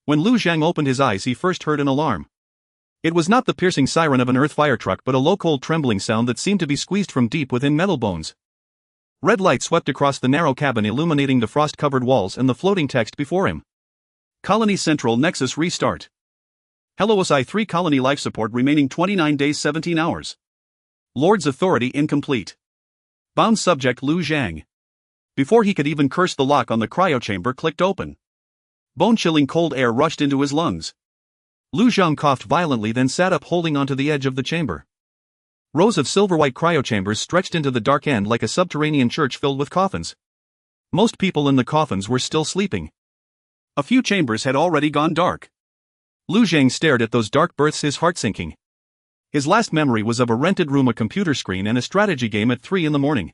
When Lu Zhang opened his eyes, he first heard an alarm. It was not the piercing siren of an earth fire truck but a low cold trembling sound that seemed to be squeezed from deep within metal bones. Red light swept across the narrow cabin, illuminating the frost-covered walls and the floating text before him. Colony Central Nexus Restart. Hello SI-3 Colony Life Support remaining 29 days 17 hours. Lord's Authority incomplete. Bound subject Lu Zhang. Before he could even curse, the lock on the cryochamber clicked open. Bone-chilling cold air rushed into his lungs. Lu Zhang coughed violently, then sat up, holding onto the edge of the chamber. Rows of silver-white cryochambers stretched into the dark end like a subterranean church filled with coffins. Most people in the coffins were still sleeping. A few chambers had already gone dark. Lu Zhang stared at those dark berths, his heart sinking. His last memory was of a rented room, a computer screen, and a strategy game at 3 in the morning.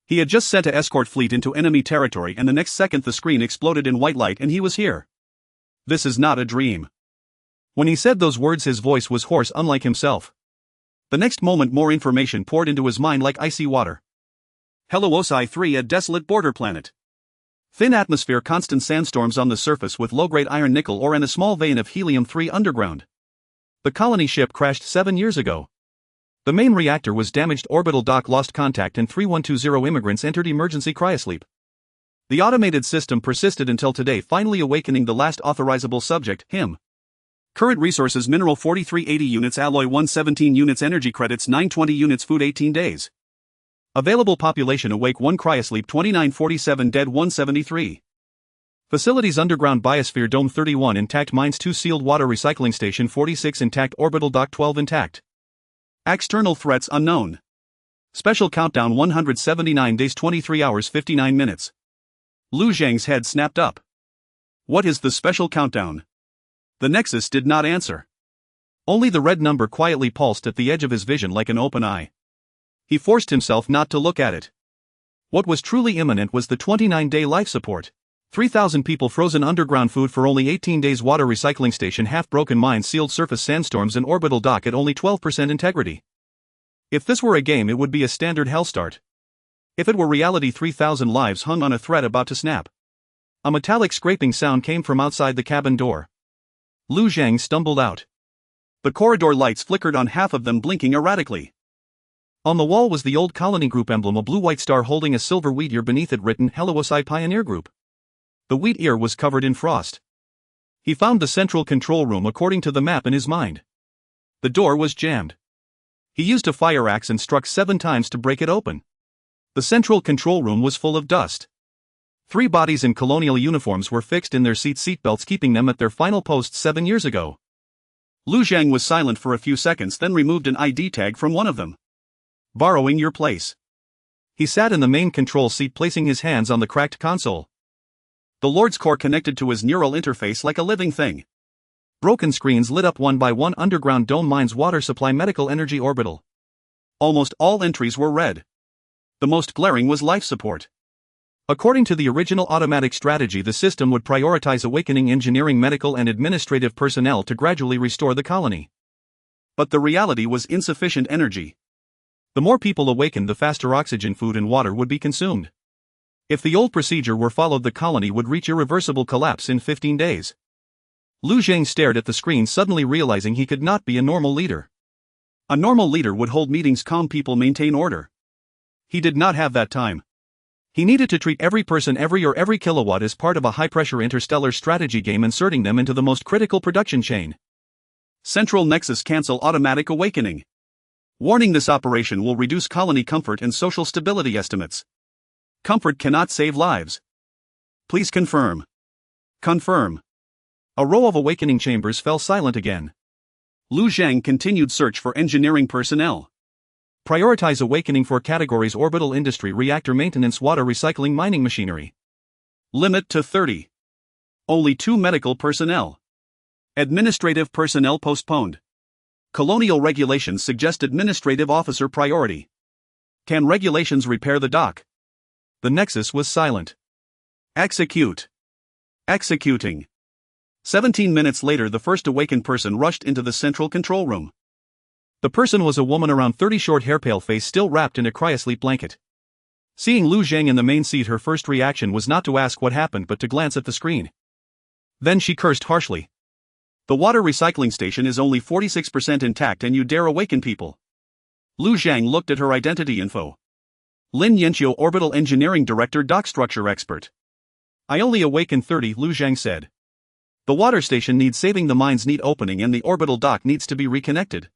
He had just sent an escort fleet into enemy territory, and the next second the screen exploded in white light and he was here. This is not a dream. When he said those words, his voice was hoarse, unlike himself. The next moment more information poured into his mind like icy water. Hello OSI-3, a desolate border planet. Thin atmosphere, constant sandstorms on the surface with low-grade iron, nickel ore and a small vein of helium-3 underground. The colony ship crashed 7 years ago. The main reactor was damaged, orbital dock lost contact, and 3120 immigrants entered emergency cryosleep. The automated system persisted until today, finally awakening the last authorizable subject, him. Current resources: mineral 4380 units, alloy 117 units, energy credits 920 units, food 18 days. Available population: awake 1, cryosleep 2947, dead 173. Facilities: underground biosphere dome 31 intact, mines 2 sealed, water recycling station 46 intact, orbital dock 12 intact. External threats unknown. Special countdown 179 days 23 hours 59 minutes. Lu Zhang's head snapped up. What is the special countdown? The Nexus did not answer. Only the red number quietly pulsed at the edge of his vision like an open eye. He forced himself not to look at it. What was truly imminent was the 29-day life support. 3,000 people frozen underground, food for only 18 days, water recycling station, half-broken mines, sealed surface, sandstorms, and orbital dock at only 12% integrity. If this were a game, it would be a standard hell start. If it were reality, 3,000 lives hung on a thread about to snap. A metallic scraping sound came from outside the cabin door. Lu Zhang stumbled out. The corridor lights flickered on, half of them blinking erratically. On the wall was the old colony group emblem, a blue-white star holding a silver wheat ear, beneath it written Hello OSI Pioneer Group. The wheat ear was covered in frost. He found the central control room according to the map in his mind. The door was jammed. He used a fire axe and struck 7 times to break it open. The central control room was full of dust. 3 bodies in colonial uniforms were fixed in their seatbelts, keeping them at their final posts 7 years ago. Lu Zhang was silent for a few seconds, then removed an ID tag from one of them. Borrowing your place. He sat in the main control seat, placing his hands on the cracked console. The Lord's core connected to his neural interface like a living thing. Broken screens lit up one by one: underground dome, mines, water supply, medical, energy, orbital. Almost all entries were red. The most glaring was life support. According to the original automatic strategy, the system would prioritize awakening engineering, medical, and administrative personnel to gradually restore the colony. But the reality was insufficient energy. The more people awakened, the faster oxygen, food, and water would be consumed. If the old procedure were followed, the colony would reach irreversible collapse in 15 days. Lu Zhang stared at the screen, suddenly realizing he could not be a normal leader. A normal leader would hold meetings, calm people, maintain order. He did not have that time. He needed to treat every person, every kilowatt as part of a high-pressure interstellar strategy game, inserting them into the most critical production chain. Central Nexus cancel automatic awakening. Warning: this operation will reduce colony comfort and social stability estimates. Comfort cannot save lives. Please confirm. Confirm. A row of awakening chambers fell silent again. Lu Zhang continued search for engineering personnel. Prioritize awakening for categories: orbital, industry, reactor maintenance, water recycling, mining, machinery. Limit to 30. Only 2 medical personnel. Administrative personnel postponed. Colonial regulations suggest administrative officer priority. Can regulations repair the dock? The Nexus was silent. Execute. Executing. 17 minutes later, the first awakened person rushed into the central control room. The person was a woman around 30, short hair, pale face, still wrapped in a cryosleep blanket. Seeing Lu Zhang in the main seat, her first reaction was not to ask what happened but to glance at the screen. Then she cursed harshly. The water recycling station is only 46% intact and you dare awaken people. Lu Zhang looked at her identity info. Lin Yanqiu, Orbital Engineering Director, Dock Structure Expert. I only awakened 30, Lu Zhang said. The water station needs saving, the mines need opening, and the orbital dock needs to be reconnected.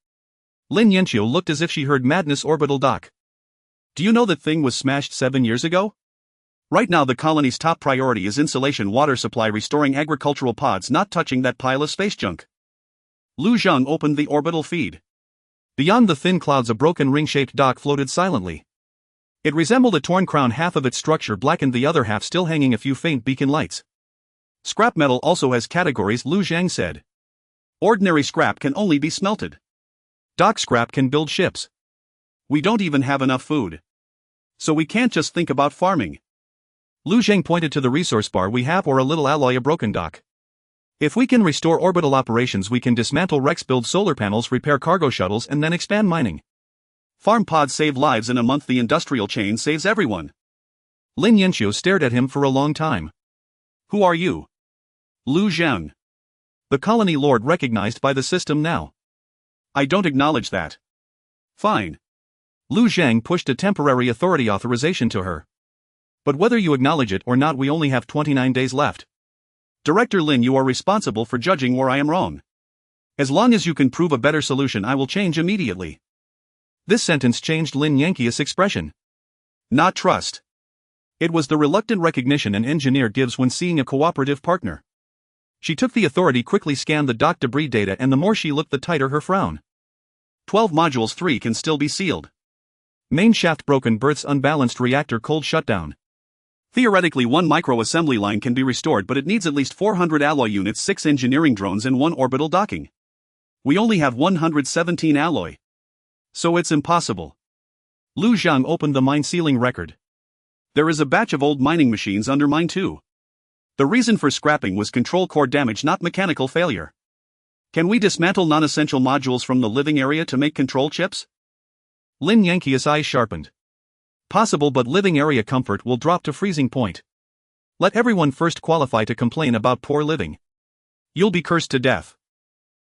Lin Yanqiu looked as if she heard madness. Orbital dock. Do you know that thing was smashed 7 years ago? Right now the colony's top priority is insulation, water supply, restoring agricultural pods, not touching that pile of space junk. Lu Zhang opened the orbital feed. Beyond the thin clouds a broken ring-shaped dock floated silently. It resembled a torn crown, half of its structure blackened, the other half still hanging a few faint beacon lights. Scrap metal also has categories, Lu Zhang said. Ordinary scrap can only be smelted. Dock scrap can build ships. We don't even have enough food. So we can't just think about farming. Lu Zhang pointed to the resource bar. We have or a little alloy, a broken dock. If we can restore orbital operations, we can dismantle wrecks, build solar panels, repair cargo shuttles, and then expand mining. Farm pods save lives in a month, the industrial chain saves everyone. Lin Yanqiu stared at him for a long time. Who are you? Lu Zhang. The colony lord recognized by the system now. I don't acknowledge that. Fine. Lu Zhang pushed a temporary authority authorization to her. But whether you acknowledge it or not, we only have 29 days left. Director Lin, you are responsible for judging where I am wrong. As long as you can prove a better solution, I will change immediately. This sentence changed Lin Yanqiu's expression. Not trust. It was the reluctant recognition an engineer gives when seeing a cooperative partner. She took the authority, quickly scanned the dock debris data, and the more she looked, the tighter her frown. 12 modules, 3 can still be sealed. Main shaft broken, berths unbalanced, reactor cold shutdown. Theoretically 1 micro-assembly line can be restored, but it needs at least 400 alloy units, 6 engineering drones, and 1 orbital docking. We only have 117 alloy. So it's impossible. Lu Zhang opened the mine sealing record. There is a batch of old mining machines under mine 2. The reason for scrapping was control core damage, not mechanical failure. Can we dismantle non-essential modules from the living area to make control chips? Lin Yanqiu's eyes sharpened. Possible, but living area comfort will drop to freezing point. Let everyone first qualify to complain about poor living. You'll be cursed to death.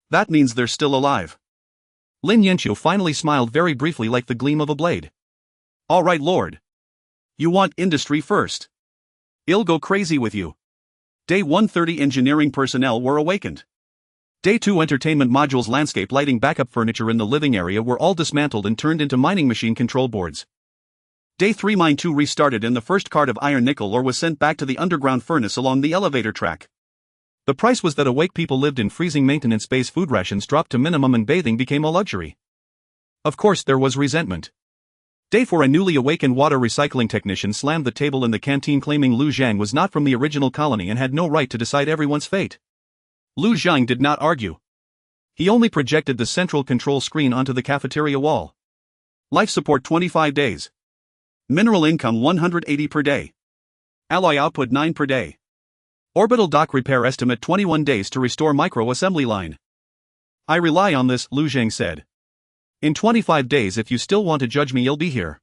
That means they're still alive. Lin Yanqiu finally smiled very briefly, like the gleam of a blade. All right, Lord. You want industry first. I'll go crazy with you. Day 130 engineering personnel were awakened. Day 2 entertainment modules, landscape lighting, backup furniture in the living area were all dismantled and turned into mining machine control boards. Day 3 mine 2 restarted and the first cart of iron nickel ore was sent back to the underground furnace along the elevator track. The price was that awake people lived in freezing maintenance base, food rations dropped to minimum, and bathing became a luxury. Of course there was resentment. Day 4 a newly awakened water recycling technician slammed the table in the canteen, claiming Lu Zhang was not from the original colony and had no right to decide everyone's fate. Lu Zhang did not argue. He only projected the central control screen onto the cafeteria wall. Life support 25 days. Mineral income 180 per day. Alloy output 9 per day. Orbital dock repair estimate 21 days to restore micro-assembly line. I rely on this, Lu Zhang said. In 25 days, if you still want to judge me, I'll be here.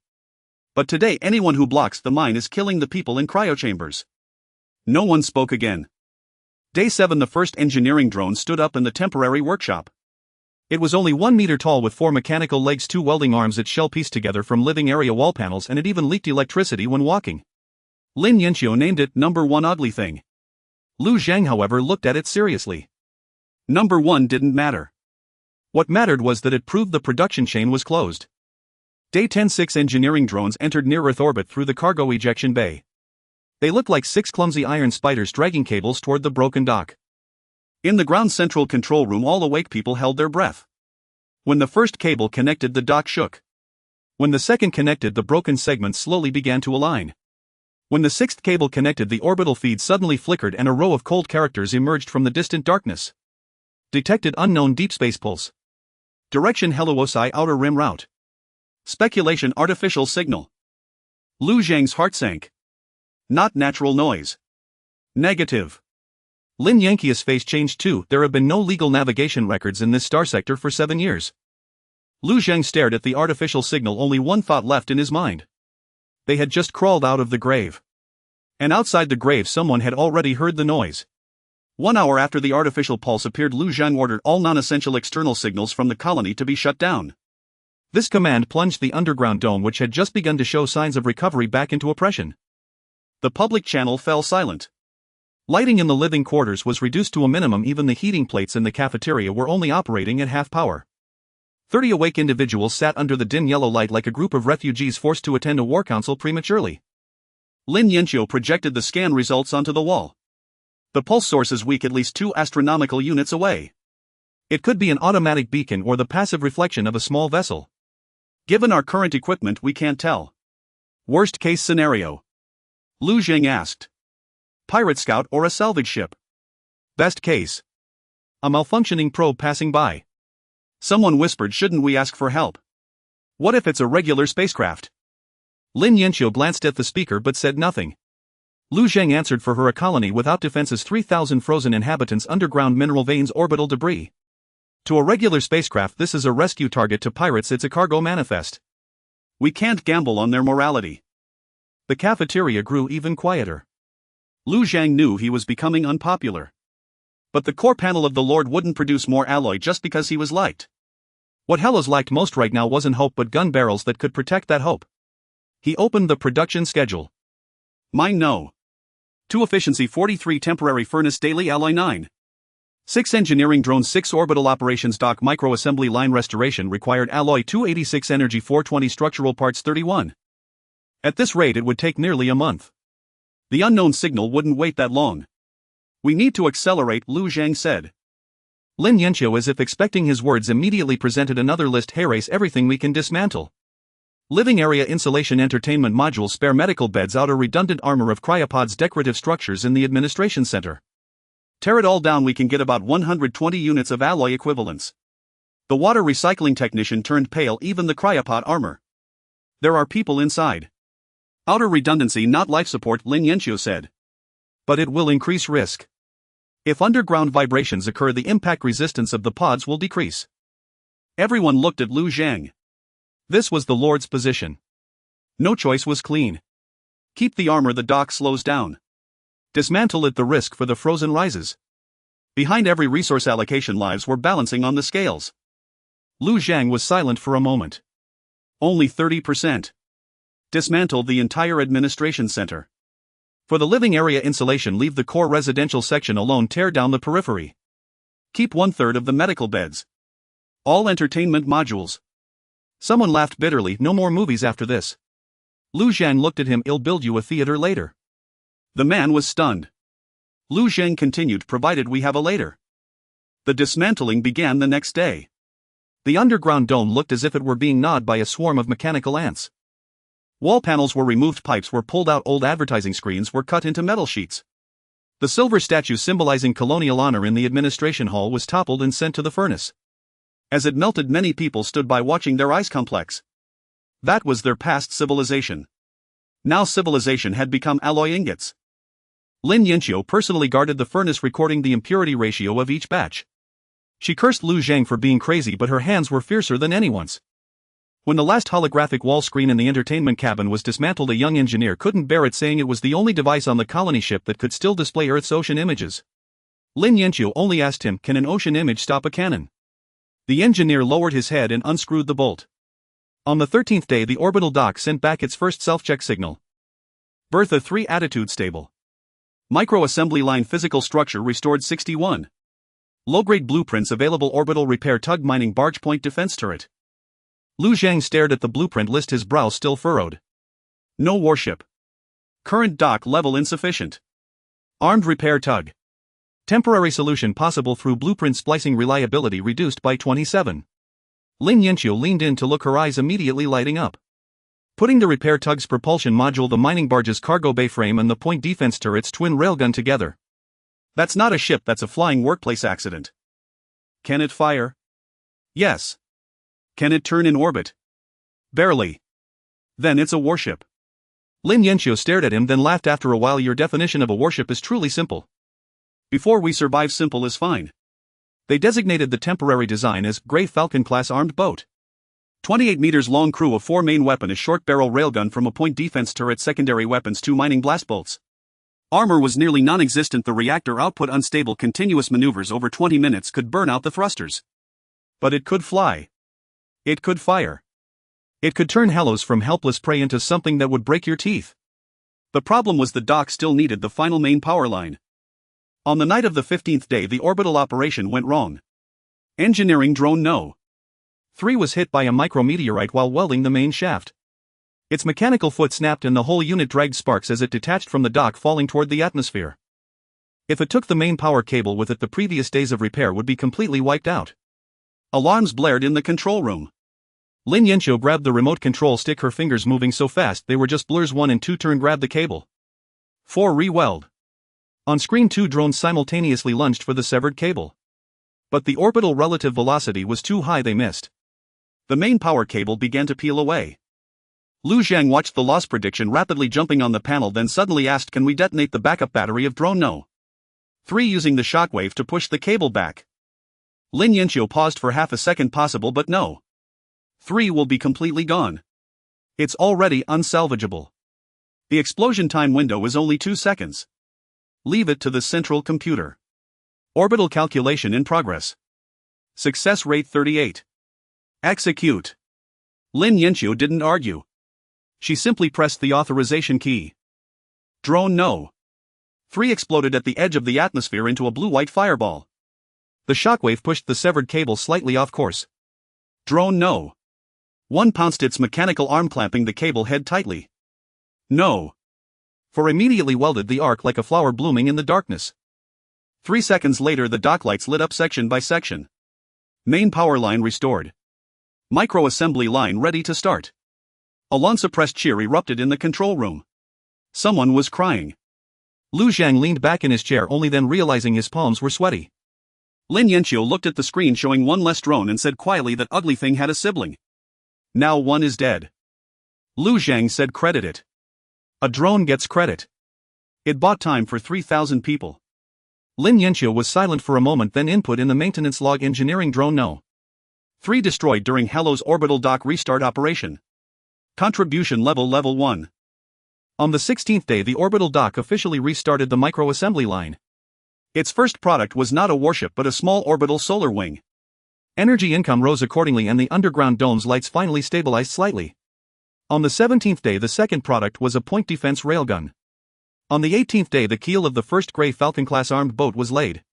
But today anyone who blocks the mine is killing the people in cryochambers. No one spoke again. Day 7 the first engineering drone stood up in the temporary workshop. It was only 1 meter tall with 4 mechanical legs, 2 welding arms, its shell pieced together from living area wall panels, and it even leaked electricity when walking. Lin Yanqiu named it Number 1 Ugly Thing. Lu Zhang, however, looked at it seriously. Number 1 didn't matter. What mattered was that it proved the production chain was closed. Day 10 6 engineering drones entered near-Earth orbit through the cargo ejection bay. They looked like 6 clumsy iron spiders dragging cables toward the broken dock. In the ground central control room all awake people held their breath. When the first cable connected, the dock shook. When the second connected, the broken segments slowly began to align. When the 6th cable connected, the orbital feed suddenly flickered and a row of cold characters emerged from the distant darkness. Detected unknown deep space pulse. Direction Heliosi outer rim route. Speculation artificial signal. Lu Zhang's heart sank. Not natural noise. Negative. Lin Yanqiu's face changed too. There have been no legal navigation records in this star sector for 7 years. Lu Zhang stared at the artificial signal, only one thought left in his mind. They had just crawled out of the grave. And outside the grave someone had already heard the noise. 1 hour after the artificial pulse appeared, Lu Zhang ordered all non-essential external signals from the colony to be shut down. This command plunged the underground dome, which had just begun to show signs of recovery, back into oppression. The public channel fell silent. Lighting in the living quarters was reduced to a minimum. Even the heating plates in the cafeteria were only operating at half power. 30 awake individuals sat under the dim yellow light like a group of refugees forced to attend a war council prematurely. Lin Yanqiu projected the scan results onto the wall. The pulse source is weak, at least 2 astronomical units away. It could be an automatic beacon or the passive reflection of a small vessel. Given our current equipment, we can't tell. Worst case scenario? Lu Zhang asked. Pirate scout or a salvage ship? Best case? A malfunctioning probe passing by. Someone whispered, shouldn't we ask for help? What if it's a regular spacecraft? Lin Yanqiu glanced at the speaker but said nothing. Lu Zhang answered for her, a colony without defenses, 3,000 frozen inhabitants, underground mineral veins, orbital debris. To a regular spacecraft, this is a rescue target. To pirates, it's a cargo manifest. We can't gamble on their morality. The cafeteria grew even quieter. Lu Zhang knew he was becoming unpopular. But the core panel of the Lord wouldn't produce more alloy just because he was liked. What Hellas lacked most right now wasn't hope, but gun barrels that could protect that hope. He opened the production schedule. Mine no. 2 efficiency 43 temporary furnace daily alloy 9. 6 engineering drone 6 orbital operations dock microassembly line restoration required alloy 286 energy 420 structural parts 31. At this rate it would take nearly a month. The unknown signal wouldn't wait that long. We need to accelerate, Lu Zhang said. Lin Yanqiu, as if expecting his words, immediately presented another list. Erase everything we can dismantle. Living area insulation, entertainment modules, spare medical beds, outer redundant armor of cryopods, decorative structures in the administration center. Tear it all down, we can get about 120 units of alloy equivalents. The water recycling technician turned pale. Even the cryopod armor. There are people inside. Outer redundancy, not life support, Lin Yanqiu said. But it will increase risk. If underground vibrations occur, the impact resistance of the pods will decrease. Everyone looked at Lu Zhang. This was the Lord's position. No choice was clean. Keep the armor, the dock slows down. Dismantle it, the risk for the frozen rises. Behind every resource allocation, lives were balancing on the scales. Lu Zhang was silent for a moment. Only 30%. Dismantle the entire administration center. For the living area insulation, leave the core residential section alone, tear down the periphery. Keep 1/3 of the medical beds. All entertainment modules. Someone laughed bitterly. No more movies after this. Lu Zhang looked at him. I'll build you a theater later. The man was stunned. Lu Zhang continued, provided we have a later. The dismantling began the next day. The underground dome looked as if it were being gnawed by a swarm of mechanical ants. Wall panels were removed, pipes were pulled out, old advertising screens were cut into metal sheets. The silver statue symbolizing colonial honor in the administration hall was toppled and sent to the furnace. As it melted, many people stood by watching, their eyes complex. That was their past civilization. Now civilization had become alloy ingots. Lin Yanqiu personally guarded the furnace, recording the impurity ratio of each batch. She cursed Lu Zhang for being crazy, but her hands were fiercer than anyone's. When the last holographic wall screen in the entertainment cabin was dismantled, a young engineer couldn't bear it, saying it was the only device on the colony ship that could still display Earth's ocean images. Lin Yanqiu only asked him, can an ocean image stop a cannon? The engineer lowered his head and unscrewed the bolt. On the 13th day, the orbital dock sent back its first self-check signal. Bertha 3 attitude stable. Micro-assembly line physical structure restored 61. Low-grade blueprints available. Orbital repair tug, mining barge, point defense turret. Lu Zhang stared at the blueprint list, his brow still furrowed. No warship. Current dock level insufficient. Armed repair tug. Temporary solution possible through blueprint splicing, reliability reduced by 27. Lin Yanqiu leaned in to look, her eyes immediately lighting up. Putting the repair tug's propulsion module, the mining barge's cargo bay frame, and the point defense turret's twin railgun together. That's not a ship, that's a flying workplace accident. Can it fire? Yes. Can it turn in orbit? Barely. Then it's a warship. Lin Yanqiu stared at him, then laughed. After a while, your definition of a warship is truly simple. Before we survive, simple is fine. They designated the temporary design as Grey Falcon class armed boat. 28 meters long, crew of 4, main weapon a short barrel railgun from a point defense turret, secondary weapons 2 mining blast bolts. Armor was nearly non-existent. The reactor output unstable. Continuous maneuvers over 20 minutes could burn out the thrusters. But it could fly. It could fire. It could turn Hellos from helpless prey into something that would break your teeth. The problem was the dock still needed the final main power line. On the night of the 15th day, the orbital operation went wrong. Engineering drone No. 3 was hit by a micrometeorite while welding the main shaft. Its mechanical foot snapped and the whole unit dragged sparks as it detached from the dock, falling toward the atmosphere. If it took the main power cable with it, the previous days of repair would be completely wiped out. Alarms blared in the control room. Lin Yanqiu grabbed the remote control stick, her fingers moving so fast they were just blurs. 1 and 2 turn, grab the cable. 4 re-weld. On screen, 2 drones simultaneously lunged for the severed cable. But the orbital relative velocity was too high, they missed. The main power cable began to peel away. Lu Zhang watched the loss prediction rapidly jumping on the panel, then suddenly asked, "Can we detonate the backup battery of drone No. 3 using the shockwave to push the cable back?" Lin Yanqiu paused for half a second. Possible, but No. 3 will be completely gone. It's already unsalvageable. The explosion time window is only 2 seconds. Leave it to the central computer. Orbital calculation in progress. Success rate 38. Execute. Lin Yanqiu didn't argue. She simply pressed the authorization key. Drone No. 3 exploded at the edge of the atmosphere into a blue-white fireball. The shockwave pushed the severed cable slightly off course. Drone No. 1 pounced its mechanical arm, clamping the cable head tightly. No. 4 immediately welded the arc like a flower blooming in the darkness. 3 seconds later, the dock lights lit up section by section. Main power line restored. Micro-assembly line ready to start. A long-suppressed cheer erupted in the control room. Someone was crying. Lu Zhang leaned back in his chair, only then realizing his palms were sweaty. Lin Yanqiu looked at the screen showing 1 less drone and said quietly that ugly thing had a sibling. Now 1 is dead. Lu Zhang said, "Credit it." A drone gets credit. It bought time for 3,000 people. Lin Yanqiu was silent for a moment, then input in the maintenance log: engineering drone No. 3 destroyed during Hello's orbital dock restart operation. Contribution level 1. On the 16th day, the orbital dock officially restarted the micro-assembly line. Its first product was not a warship but a small orbital solar wing. Energy income rose accordingly and the underground dome's lights finally stabilized slightly. On the 17th day, the second product was a point defense railgun. On the 18th day, the keel of the first Grey Falcon-class armed boat was laid.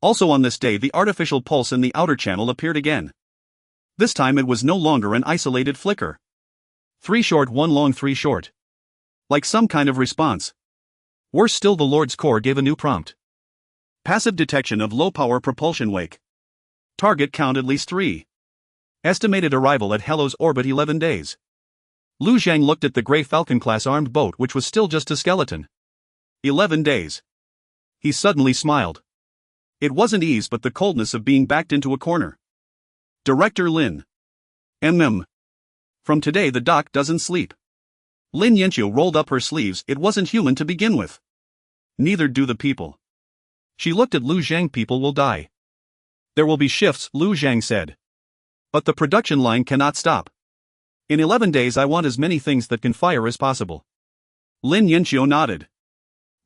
Also on this day, the artificial pulse in the outer channel appeared again. This time it was no longer an isolated flicker. 3 short, 1 long, 3 short. Like some kind of response. Worse still, the Lord's Core gave a new prompt. Passive detection of low-power propulsion wake. Target count at least 3. Estimated arrival at Hello's orbit 11 days. Lu Zhang looked at the Grey Falcon-class armed boat, which was still just a skeleton. 11 days. He suddenly smiled. It wasn't ease but the coldness of being backed into a corner. Director Lin. From today the dock doesn't sleep. Lin Yanqiu rolled up her sleeves. It wasn't human to begin with. Neither do the people. She looked at Lu Zhang. People will die. There will be shifts, Lu Zhang said. But the production line cannot stop. In 11 days I want as many things that can fire as possible. Lin Yanqiu nodded.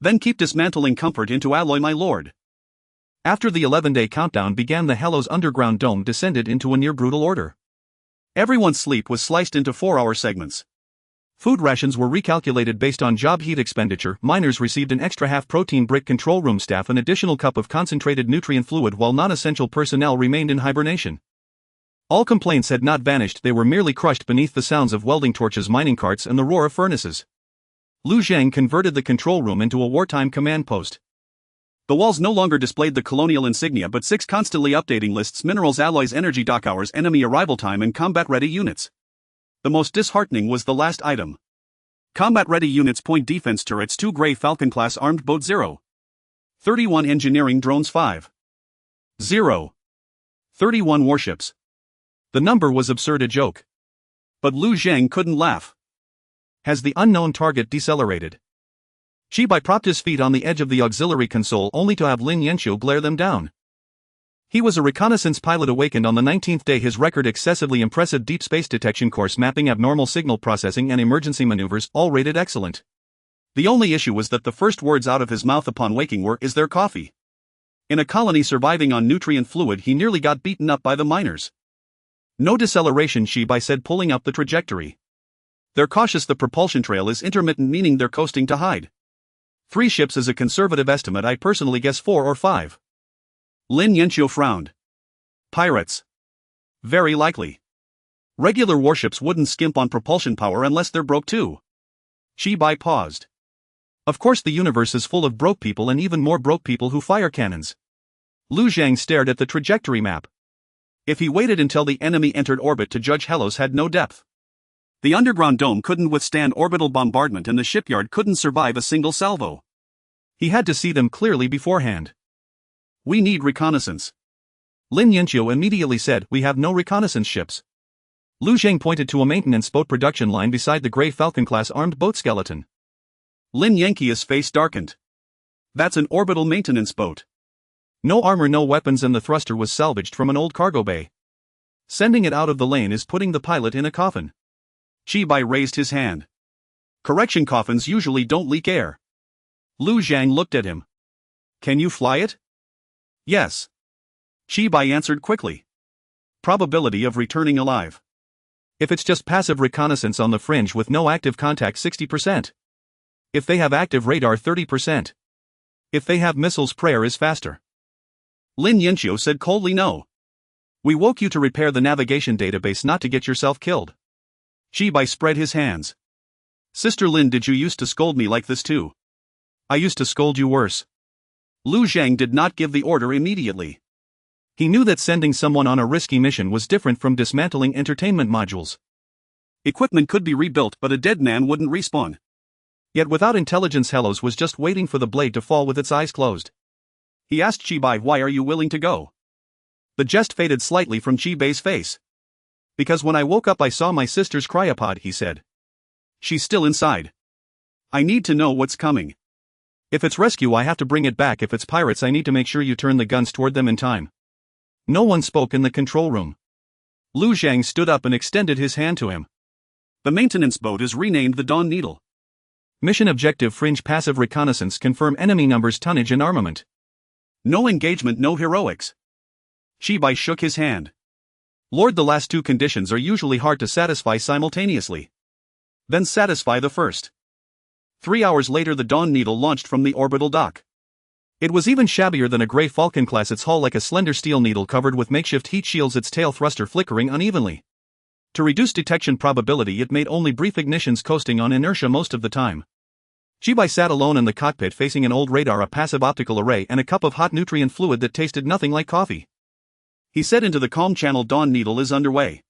Then keep dismantling comfort into alloy, my lord. After the 11-day countdown began, the Hello's underground dome descended into a near-brutal order. Everyone's sleep was sliced into 4-hour segments. Food rations were recalculated based on job heat expenditure. Miners received an extra half-protein brick, control room staff an additional cup of concentrated nutrient fluid, while non-essential personnel remained in hibernation. All complaints had not vanished, they were merely crushed beneath the sounds of welding torches, mining carts, and the roar of furnaces. Lu Zhang converted the control room into a wartime command post. The walls no longer displayed the colonial insignia but 6 constantly updating lists: minerals, alloys, energy, dock hours, enemy arrival time, and combat-ready units. The most disheartening was the last item. Combat-ready units: point defense turrets 2, Grey Falcon-class armed boat 0. 31 engineering drones 5. 0. 31 warships. The number was absurd, a joke. But Lu Zhang couldn't laugh. Has the unknown target decelerated? Shibai propped his feet on the edge of the auxiliary console only to have Lin Yanqiu glare them down. He was a reconnaissance pilot awakened on the 19th day. His record: excessively impressive deep space detection, course mapping, abnormal signal processing, and emergency maneuvers, all rated excellent. The only issue was that the first words out of his mouth upon waking were, "Is there coffee?" In a colony surviving on nutrient fluid, he nearly got beaten up by the miners. "No deceleration," Shibai said, pulling up the trajectory. "They're cautious. The propulsion trail is intermittent, meaning they're coasting to hide. 3 ships is a conservative estimate. I personally guess 4 or 5. Lin Yanqiu frowned. "Pirates. Very likely. Regular warships wouldn't skimp on propulsion power unless they're broke too." Shibai paused. "Of course, the universe is full of broke people, and even more broke people who fire cannons." Lu Zhang stared at the trajectory map. If he waited until the enemy entered orbit to judge, Hellos had no depth. The underground dome couldn't withstand orbital bombardment, and the shipyard couldn't survive a single salvo. He had to see them clearly beforehand. "We need reconnaissance." Lin Yanqiu immediately said, "We have no reconnaissance ships." Lu Zhang pointed to a maintenance boat production line beside the Grey Falcon-class armed boat skeleton. Lin Yanqiu's face darkened. "That's an orbital maintenance boat. No armor, no weapons, and the thruster was salvaged from an old cargo bay. Sending it out of the lane is putting the pilot in a coffin." Shibai raised his hand. "Correction, coffins usually don't leak air." Lu Zhang looked at him. "Can you fly it?" "Yes." Shibai answered quickly. "Probability of returning alive?" "If it's just passive reconnaissance on the fringe with no active contact, 60%. If they have active radar, 30%. If they have missiles, prayer is faster." Lin Yanqiu said coldly, "No. We woke you to repair the navigation database, not to get yourself killed." Shibai spread his hands. "Sister Lin, did you used to scold me like this too?" "I used to scold you worse." Lu Zhang did not give the order immediately. He knew that sending someone on a risky mission was different from dismantling entertainment modules. Equipment could be rebuilt, but a dead man wouldn't respawn. Yet without intelligence, Hellos was just waiting for the blade to fall with its eyes closed. He asked Shibai, "Why are you willing to go?" The jest faded slightly from Shibai's face. "Because when I woke up I saw my sister's cryopod," he said. "She's still inside. I need to know what's coming. If it's rescue, I have to bring it back. If it's pirates, I need to make sure you turn the guns toward them in time." No one spoke in the control room. Lu Zhang stood up and extended his hand to him. "The maintenance boat is renamed the Dawn Needle. Mission objective: fringe passive reconnaissance. Confirm enemy numbers, tonnage, and armament. No engagement, no heroics." Shibai shook his hand. "Lord, the last 2 conditions are usually hard to satisfy simultaneously. Then satisfy the first." 3 hours later, the Dawn Needle launched from the orbital dock. It was even shabbier than a Grey Falcon class, its hull like a slender steel needle covered with makeshift heat shields, its tail thruster flickering unevenly. To reduce detection probability, it made only brief ignitions, coasting on inertia most of the time. Shibai sat alone in the cockpit facing an old radar, a passive optical array, and a cup of hot nutrient fluid that tasted nothing like coffee. He said into the calm channel, "Dawn Needle is underway.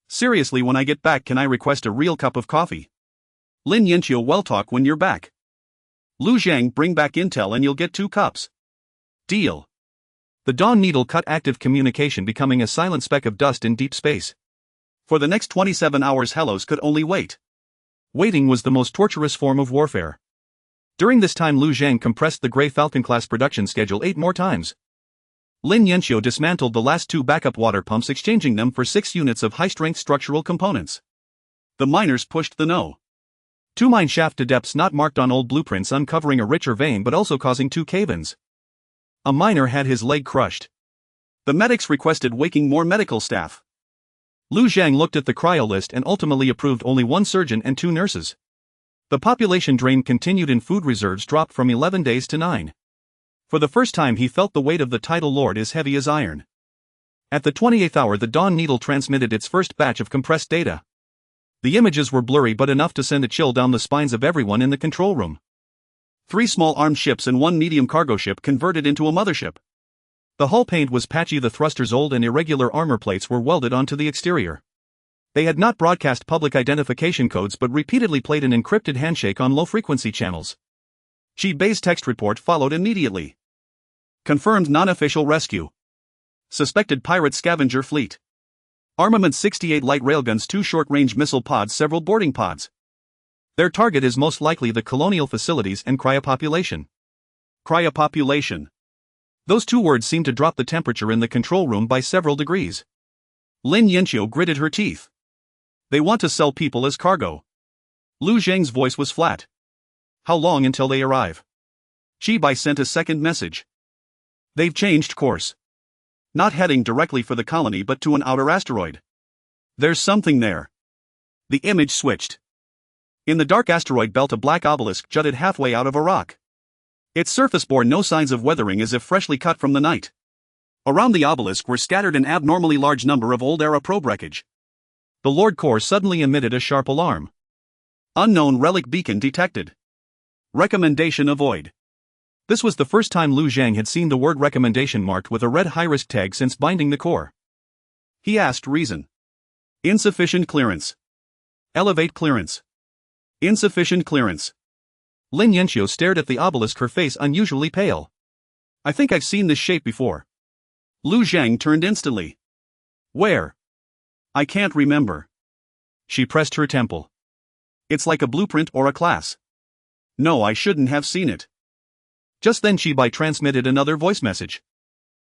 Seriously, when I get back, can I request a real cup of coffee?" Lin Yanqiu, "Well, talk when you're back. Lu Zhang, bring back intel and you'll get 2 cups. Deal." The Dawn Needle cut active communication, becoming a silent speck of dust in deep space. For the next 27 hours, Hellos could only wait. Waiting was the most torturous form of warfare. During this time, Lu Zhang compressed the Grey Falcon-class production schedule 8 more times. Lin Yanqiu dismantled the last 2 backup water pumps, exchanging them for 6 units of high-strength structural components. The miners pushed the No. 2 mine shaft to depths not marked on old blueprints, uncovering a richer vein but also causing 2 cave-ins. A miner had his leg crushed. The medics requested waking more medical staff. Lu Zhang looked at the cryo list and ultimately approved only 1 surgeon and 2 nurses. The population drain continued and food reserves dropped from 11 days to 9. For the first time, he felt the weight of the tidal lord as heavy as iron. At the 28th hour, the Dawn Needle transmitted its first batch of compressed data. The images were blurry but enough to send a chill down the spines of everyone in the control room. 3 small armed ships and 1 medium cargo ship converted into a mothership. The hull paint was patchy, the thrusters old, and irregular armor plates were welded onto the exterior. They had not broadcast public identification codes but repeatedly played an encrypted handshake on low-frequency channels. Shibai's text report followed immediately. Confirmed non-official rescue. Suspected pirate scavenger fleet. Armament: 68 light railguns, 2 short-range missile pods, several boarding pods. Their target is most likely the colonial facilities and cryopopulation. Cryopopulation. Those 2 words seemed to drop the temperature in the control room by several degrees. Lin Yanqiu gritted her teeth. They want to sell people as cargo. Lu Zhang's voice was flat. How long until they arrive? Chibai sent a second message. They've changed course. Not heading directly for the colony but to an outer asteroid. There's something there. The image switched. In the dark asteroid belt a black obelisk jutted halfway out of a rock. Its surface bore no signs of weathering as if freshly cut from the night. Around the obelisk were scattered an abnormally large number of old-era probe wreckage. The Lord Core suddenly emitted a sharp alarm. Unknown relic beacon detected. Recommendation avoid. This was the first time Lu Zhang had seen the word recommendation marked with a red high-risk tag since binding the core. He asked reason. Insufficient clearance. Elevate clearance. Insufficient clearance. Lin Yanxiu stared at the obelisk, her face unusually pale. I think I've seen this shape before. Lu Zhang turned instantly. Where? I can't remember. She pressed her temple. It's like a blueprint or a class. No, I shouldn't have seen it. Just then Chibai transmitted another voice message.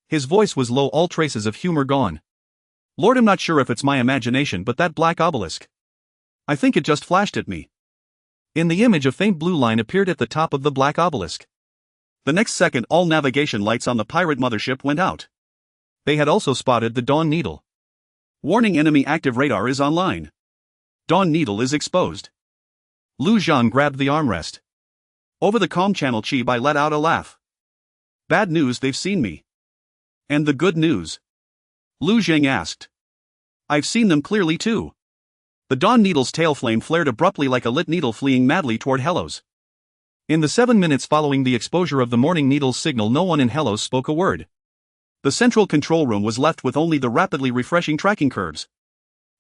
His voice was low, all traces of humor gone. Lord, I'm not sure if it's my imagination, but that black obelisk. I think it just flashed at me. In the image, a faint blue line appeared at the top of the black obelisk. The next second, all navigation lights on the pirate mothership went out. They had also spotted the Dawn Needle. Warning, enemy active radar is online. Dawn Needle is exposed. Lu Zhang grabbed the armrest. Over the comm channel, Chibai let out a laugh. Bad news, they've seen me. And the good news? Lu Zhang asked. I've seen them clearly too. The Dawn Needle's tail flame flared abruptly like a lit needle fleeing madly toward Hellos. In the 7 minutes following the exposure of the Morning Needle's signal, no one in Hellos spoke a word. The central control room was left with only the rapidly refreshing tracking curves.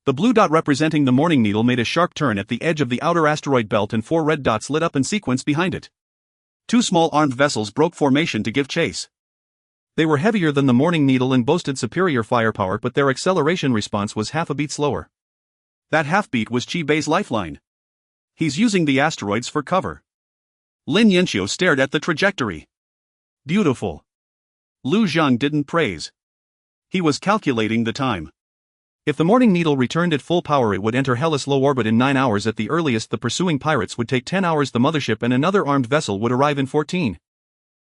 The blue dot representing the Morning Needle made a sharp turn at the edge of the outer asteroid belt and 4 red dots lit up in sequence behind it. 2 small armed vessels broke formation to give chase. They were heavier than the Morning Needle and boasted superior firepower, but their acceleration response was half a beat slower. That half beat was Chibai's lifeline. He's using the asteroids for cover. Lin Yanxiu stared at the trajectory. Beautiful. Lu Zhang didn't praise. He was calculating the time. If the Morning Needle returned at full power, it would enter Hellas low orbit in 9 hours at the earliest. The pursuing pirates would take 10 hours. The mothership and another armed vessel would arrive in 14.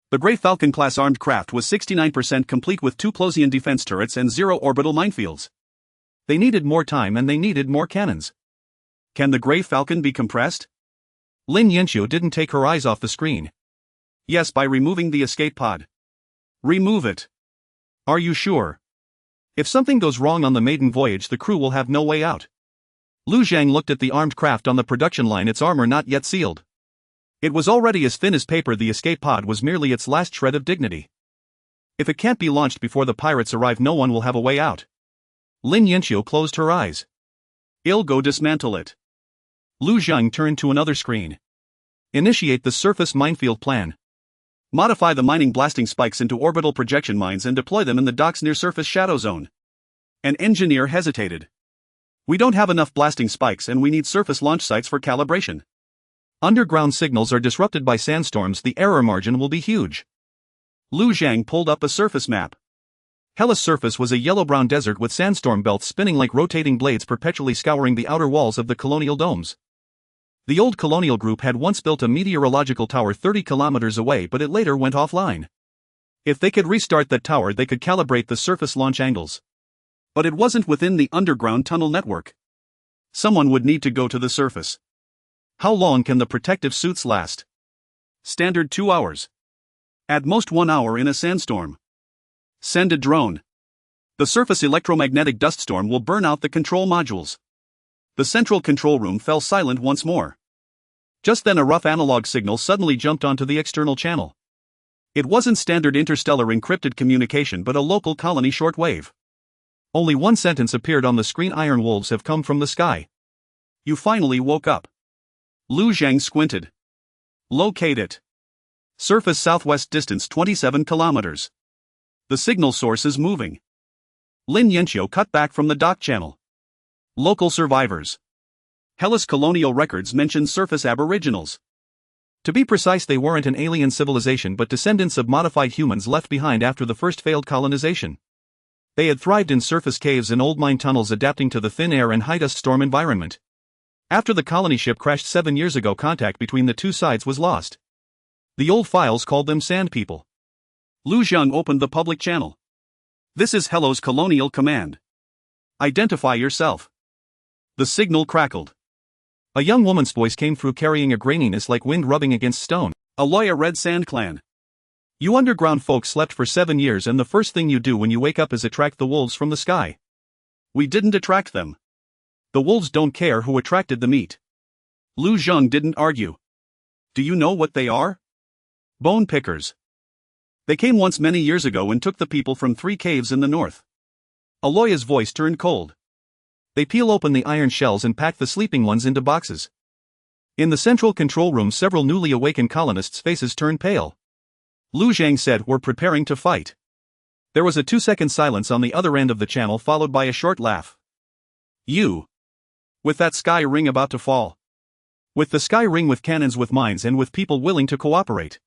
The Grey Falcon-class armed craft was 69% complete with 2 Plosian defense turrets and 0 orbital minefields. They needed more time and they needed more cannons. Can the Grey Falcon be compressed? Lin Yanxiu didn't take her eyes off the screen. Yes, by removing the escape pod. Remove it. Are you sure? If something goes wrong on the maiden voyage, the crew will have no way out. Lu Zhang looked at the armed craft on the production line, its armor not yet sealed. It was already as thin as paper. The escape pod was merely its last shred of dignity. If it can't be launched before the pirates arrive, no one will have a way out. Lin Yanxiu closed her eyes. I'll go dismantle it. Lu Zhang turned to another screen. Initiate the surface minefield plan. Modify the mining blasting spikes into orbital projection mines and deploy them in the docks near surface shadow zone. An engineer hesitated. We don't have enough blasting spikes and we need surface launch sites for calibration. Underground signals are disrupted by sandstorms. The error margin will be huge. Lu Zhang pulled up a surface map. Hellas' surface was a yellow-brown desert with sandstorm belts spinning like rotating blades, perpetually scouring the outer walls of the colonial domes. The old colonial group had once built a meteorological tower 30 kilometers away, but it later went offline. If they could restart that tower, they could calibrate the surface launch angles. But it wasn't within the underground tunnel network. Someone would need to go to the surface. How long can the protective suits last? Standard 2 hours. At most 1 hour in a sandstorm. Send a drone. The surface electromagnetic dust storm will burn out the control modules. The central control room fell silent once more. Just then a rough analog signal suddenly jumped onto the external channel. It wasn't standard interstellar encrypted communication but a local colony shortwave. Only one sentence appeared on the screen: iron wolves have come from the sky. You finally woke up. Lu Zhang squinted. Locate it. Surface southwest distance 27 kilometers. The signal source is moving. Lin Yanxiu cut back from the dock channel. Local survivors. Hellas colonial records mention surface aboriginals. To be precise, they weren't an alien civilization but descendants of modified humans left behind after the first failed colonization. They had thrived in surface caves and old mine tunnels, adapting to the thin air and high dust storm environment. After the colony ship crashed 7 years ago, contact between the two sides was lost. The old files called them Sand People. Lu Zhang opened the public channel. This is Hello's colonial command. Identify yourself. The signal crackled. A young woman's voice came through, carrying a graininess like wind rubbing against stone. Aloya Red Sand Clan. You underground folk slept for 7 years, and the first thing you do when you wake up is attract the wolves from the sky. We didn't attract them. The wolves don't care who attracted the meat. Lu Zhang didn't argue. Do you know what they are? Bone pickers. They came once many years ago and took the people from 3 caves in the north. Aloya's voice turned cold. They peel open the iron shells and pack the sleeping ones into boxes. In the central control room, several newly awakened colonists' faces turned pale. Lu Zhang said, "We're preparing to fight." There was a 2-second silence on the other end of the channel, followed by a short laugh. You. With that sky ring about to fall. With the sky ring, with cannons, with mines, and with people willing to cooperate.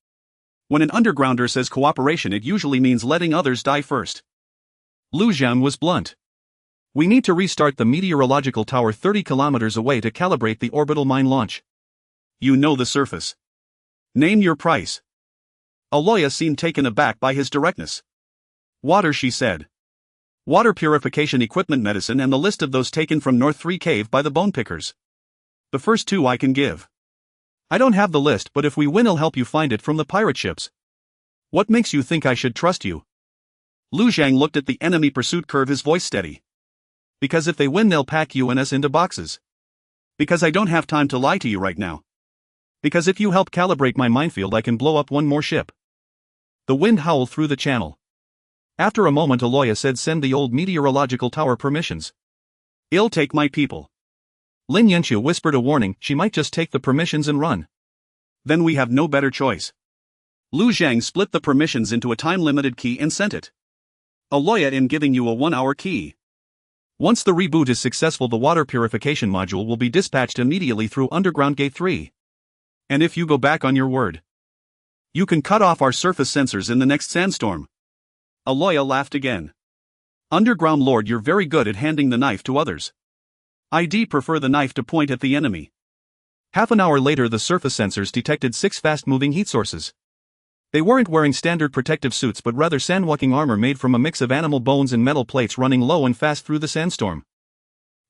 When an undergrounder says cooperation, it usually means letting others die first. Lu Zhang was blunt. We need to restart the meteorological tower 30 kilometers away to calibrate the orbital mine launch. You know the surface. Name your price. Aloya seemed taken aback by his directness. Water, she said. Water purification equipment, medicine, and the list of those taken from North 3 Cave by the bone pickers. The first 2 I can give. I don't have the list, but if we win, I'll help you find it from the pirate ships. What makes you think I should trust you? Lu Zhang looked at the enemy pursuit curve, his voice steady. Because if they win, they'll pack you and us into boxes. Because I don't have time to lie to you right now. Because if you help calibrate my minefield, I can blow up 1 more ship. The wind howled through the channel. After a moment, Aloya said, "Send the old meteorological tower permissions." "It'll take my people." Lin Yanqiu whispered a warning, "She might just take the permissions and run." "Then we have no better choice." Lu Zhang split the permissions into a time-limited key and sent it. "Aloya, in giving you a 1-hour key. Once the reboot is successful, the water purification module will be dispatched immediately through Underground Gate 3. And if you go back on your word, you can cut off our surface sensors in the next sandstorm." Aloya laughed again. "Underground Lord, you're very good at handing the knife to others. I'd prefer the knife to point at the enemy." Half an hour later, the surface sensors detected 6 fast-moving heat sources. They weren't wearing standard protective suits, but rather sandwalking armor made from a mix of animal bones and metal plates, running low and fast through the sandstorm.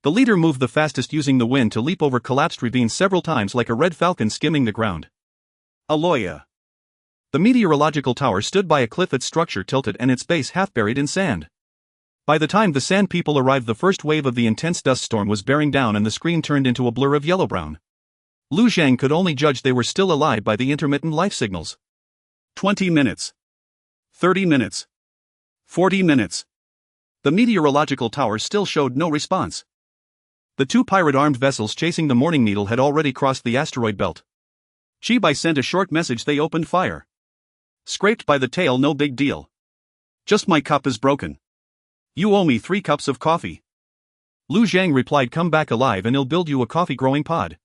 The leader moved the fastest, using the wind to leap over collapsed ravines several times like a red falcon skimming the ground. Aloya. The meteorological tower stood by a cliff, its structure tilted and its base half buried in sand. By the time the Sand People arrived, the first wave of the intense dust storm was bearing down and the screen turned into a blur of yellow-brown. Lu Zhang could only judge they were still alive by the intermittent life signals. 20 minutes. 30 minutes. 40 minutes. The meteorological tower still showed no response. The 2 pirate-armed vessels chasing the Morning Needle had already crossed the asteroid belt. Chibai sent a short message. They opened fire. "Scraped by the tail, no big deal. Just my cup is broken. You owe me 3 cups of coffee." Lu Zhang replied, "Come back alive and I'll build you a coffee-growing pod."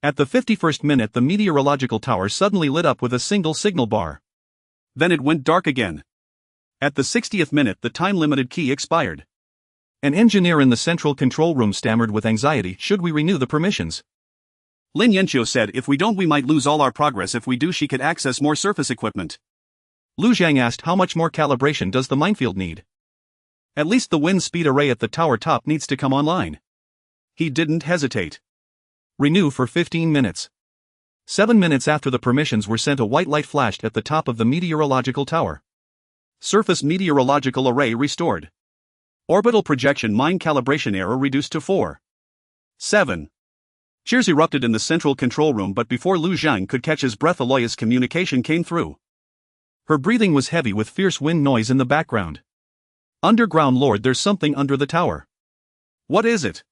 At the 51st minute, the meteorological tower suddenly lit up with a single signal bar. Then it went dark again. At the 60th minute, the time-limited key expired. An engineer in the central control room stammered with anxiety, "Should we renew the permissions?" Lin Yanqiu said, "If we don't, we might lose all our progress. If we do, she could access more surface equipment." Lu Zhang asked, "How much more calibration does the minefield need?" "At least the wind speed array at the tower top needs to come online." He didn't hesitate. "Renew for 15 minutes. 7 minutes after the permissions were sent, a white light flashed at the top of the meteorological tower. Surface meteorological array restored. Orbital projection mine calibration error reduced to 4. 7. Cheers erupted in the central control room, but before Lu Zhang could catch his breath, Aloya's communication came through. Her breathing was heavy with fierce wind noise in the background. "Underground Lord, there's something under the tower." "What is it?"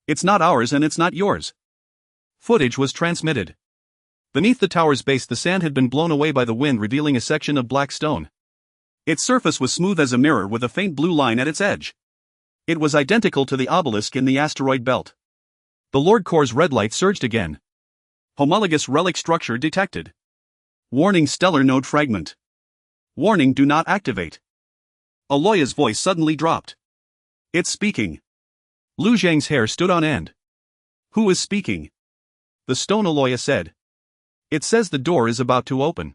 "It's not ours and it's not yours." Footage was transmitted. Beneath the tower's base, the sand had been blown away by the wind, revealing a section of black stone. Its surface was smooth as a mirror with a faint blue line at its edge. It was identical to the obelisk in the asteroid belt. The Lord Core's red light surged again. "Homologous relic structure detected. Warning, stellar node fragment. Warning, do not activate." Aloya's voice suddenly dropped. "It's speaking." Lu Zhang's hair stood on end. Who is speaking? The stone Aloya said. It says the door is about to open.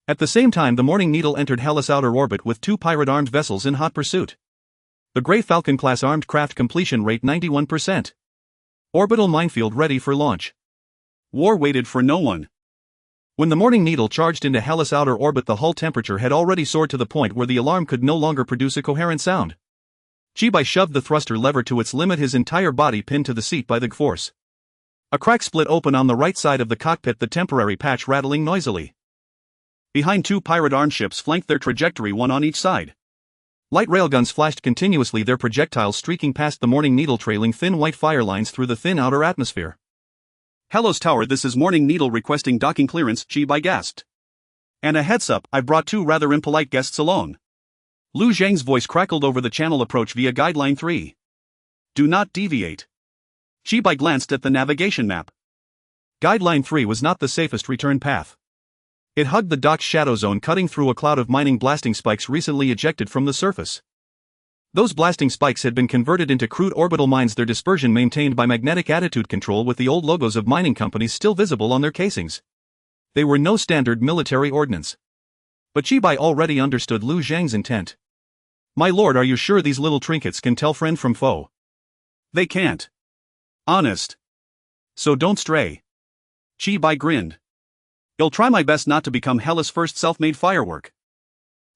At the same time, the Morning Needle entered Hellas' outer orbit with 2 pirate-armed vessels in hot pursuit. The Grey Falcon-class armed craft completion rate 91%. Orbital minefield ready for launch. War waited for no one. When the Morning Needle charged into Hellas' outer orbit, the hull temperature had already soared to the point where the alarm could no longer produce a coherent sound. Chibai shoved the thruster lever to its limit, his entire body pinned to the seat by the force. A crack split open on the right side of the cockpit, the temporary patch rattling noisily. Behind 2 pirate-armed ships flanked their trajectory, one on each side. Light railguns flashed continuously, their projectiles streaking past the Morning Needle, trailing thin white fire lines through the thin outer atmosphere. Hello's tower, this is Morning Needle requesting docking clearance, Chibai gasped. And a heads up, I've brought 2 rather impolite guests along. Lu Zhang's voice crackled over the channel. Approach via Guideline 3. Do not deviate. Chibai glanced at the navigation map. Guideline 3 was not the safest return path. It hugged the dock's shadow zone, cutting through a cloud of mining blasting spikes recently ejected from the surface. Those blasting spikes had been converted into crude orbital mines, their dispersion maintained by magnetic attitude control, with the old logos of mining companies still visible on their casings. They were no standard military ordnance. But Chibai already understood Lu Zhang's intent. My lord, are you sure these little trinkets can tell friend from foe? They can't. Honest. So don't stray. Chibai grinned. I'll try my best not to become Hellas' first self-made firework.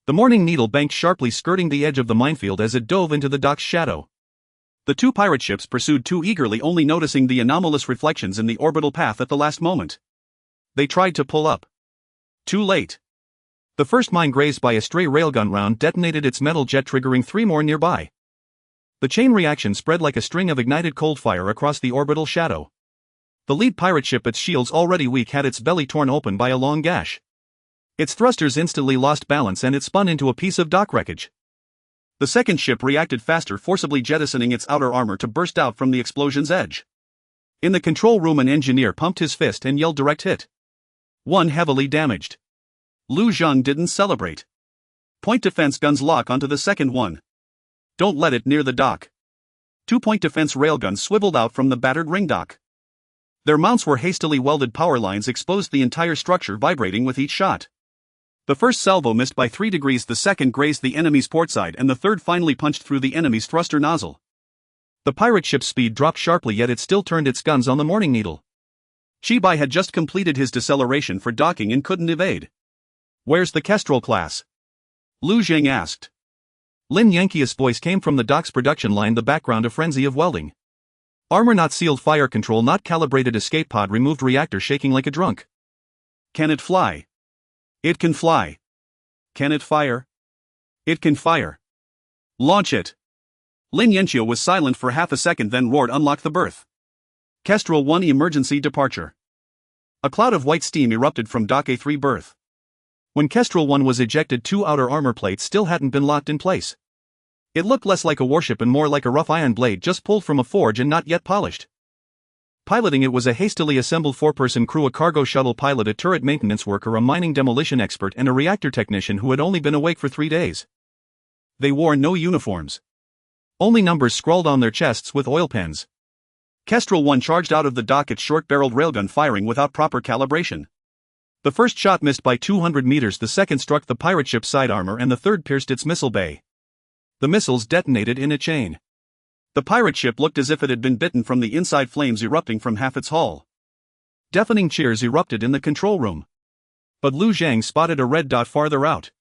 The Morning Needle banked sharply, skirting the edge of the minefield as it dove into the dock's shadow. The 2 pirate ships pursued too eagerly, only noticing the anomalous reflections in the orbital path at the last moment. They tried to pull up. Too late. The first mine, grazed by a stray railgun round, detonated its metal jet, triggering 3 more nearby. The chain reaction spread like a string of ignited cold fire across the orbital shadow. The lead pirate ship, its shields already weak, had its belly torn open by a long gash. Its thrusters instantly lost balance and it spun into a piece of dock wreckage. The second ship reacted faster, forcibly jettisoning its outer armor to burst out from the explosion's edge. In the control room, an engineer pumped his fist and yelled, direct hit. 1 heavily damaged. Lu Zhang didn't celebrate. Point defense guns lock onto the second one. Don't let it near the dock. 2 point defense railguns swiveled out from the battered ring dock. Their mounts were hastily welded power lines, exposed, the entire structure vibrating with each shot. The first salvo missed by 3 degrees, the second grazed the enemy's port side, and the third finally punched through the enemy's thruster nozzle. The pirate ship's speed dropped sharply, yet it still turned its guns on the Morning Needle. Chibai had just completed his deceleration for docking and couldn't evade. Where's the Kestrel class? Lu Zhang asked. Lin Yankee's voice came from the dock's production line, the background a frenzy of welding. Armor not sealed, fire control not calibrated, escape pod removed, reactor shaking like a drunk. Can it fly? It can fly. Can it fire? It can fire. Launch it. Lin Yanqio was silent for half a second, then roared, unlock the berth. Kestrel 1 emergency departure. A cloud of white steam erupted from Dock A3 berth. When Kestrel 1 was ejected, 2 outer armor plates still hadn't been locked in place. It looked less like a warship and more like a rough iron blade just pulled from a forge and not yet polished. Piloting it was a hastily assembled 4-person crew, a cargo shuttle pilot, a turret maintenance worker, a mining demolition expert, and a reactor technician who had only been awake for 3 days. They wore no uniforms. Only numbers scrawled on their chests with oil pens. Kestrel 1 charged out of the dock, its short-barreled railgun firing without proper calibration. The first shot missed by 200 meters, the second struck the pirate ship's side armor, and the third pierced its missile bay. The missiles detonated in a chain. The pirate ship looked as if it had been bitten from the inside, flames erupting from half its hull. Deafening cheers erupted in the control room. But Lu Zhang spotted a red dot farther out.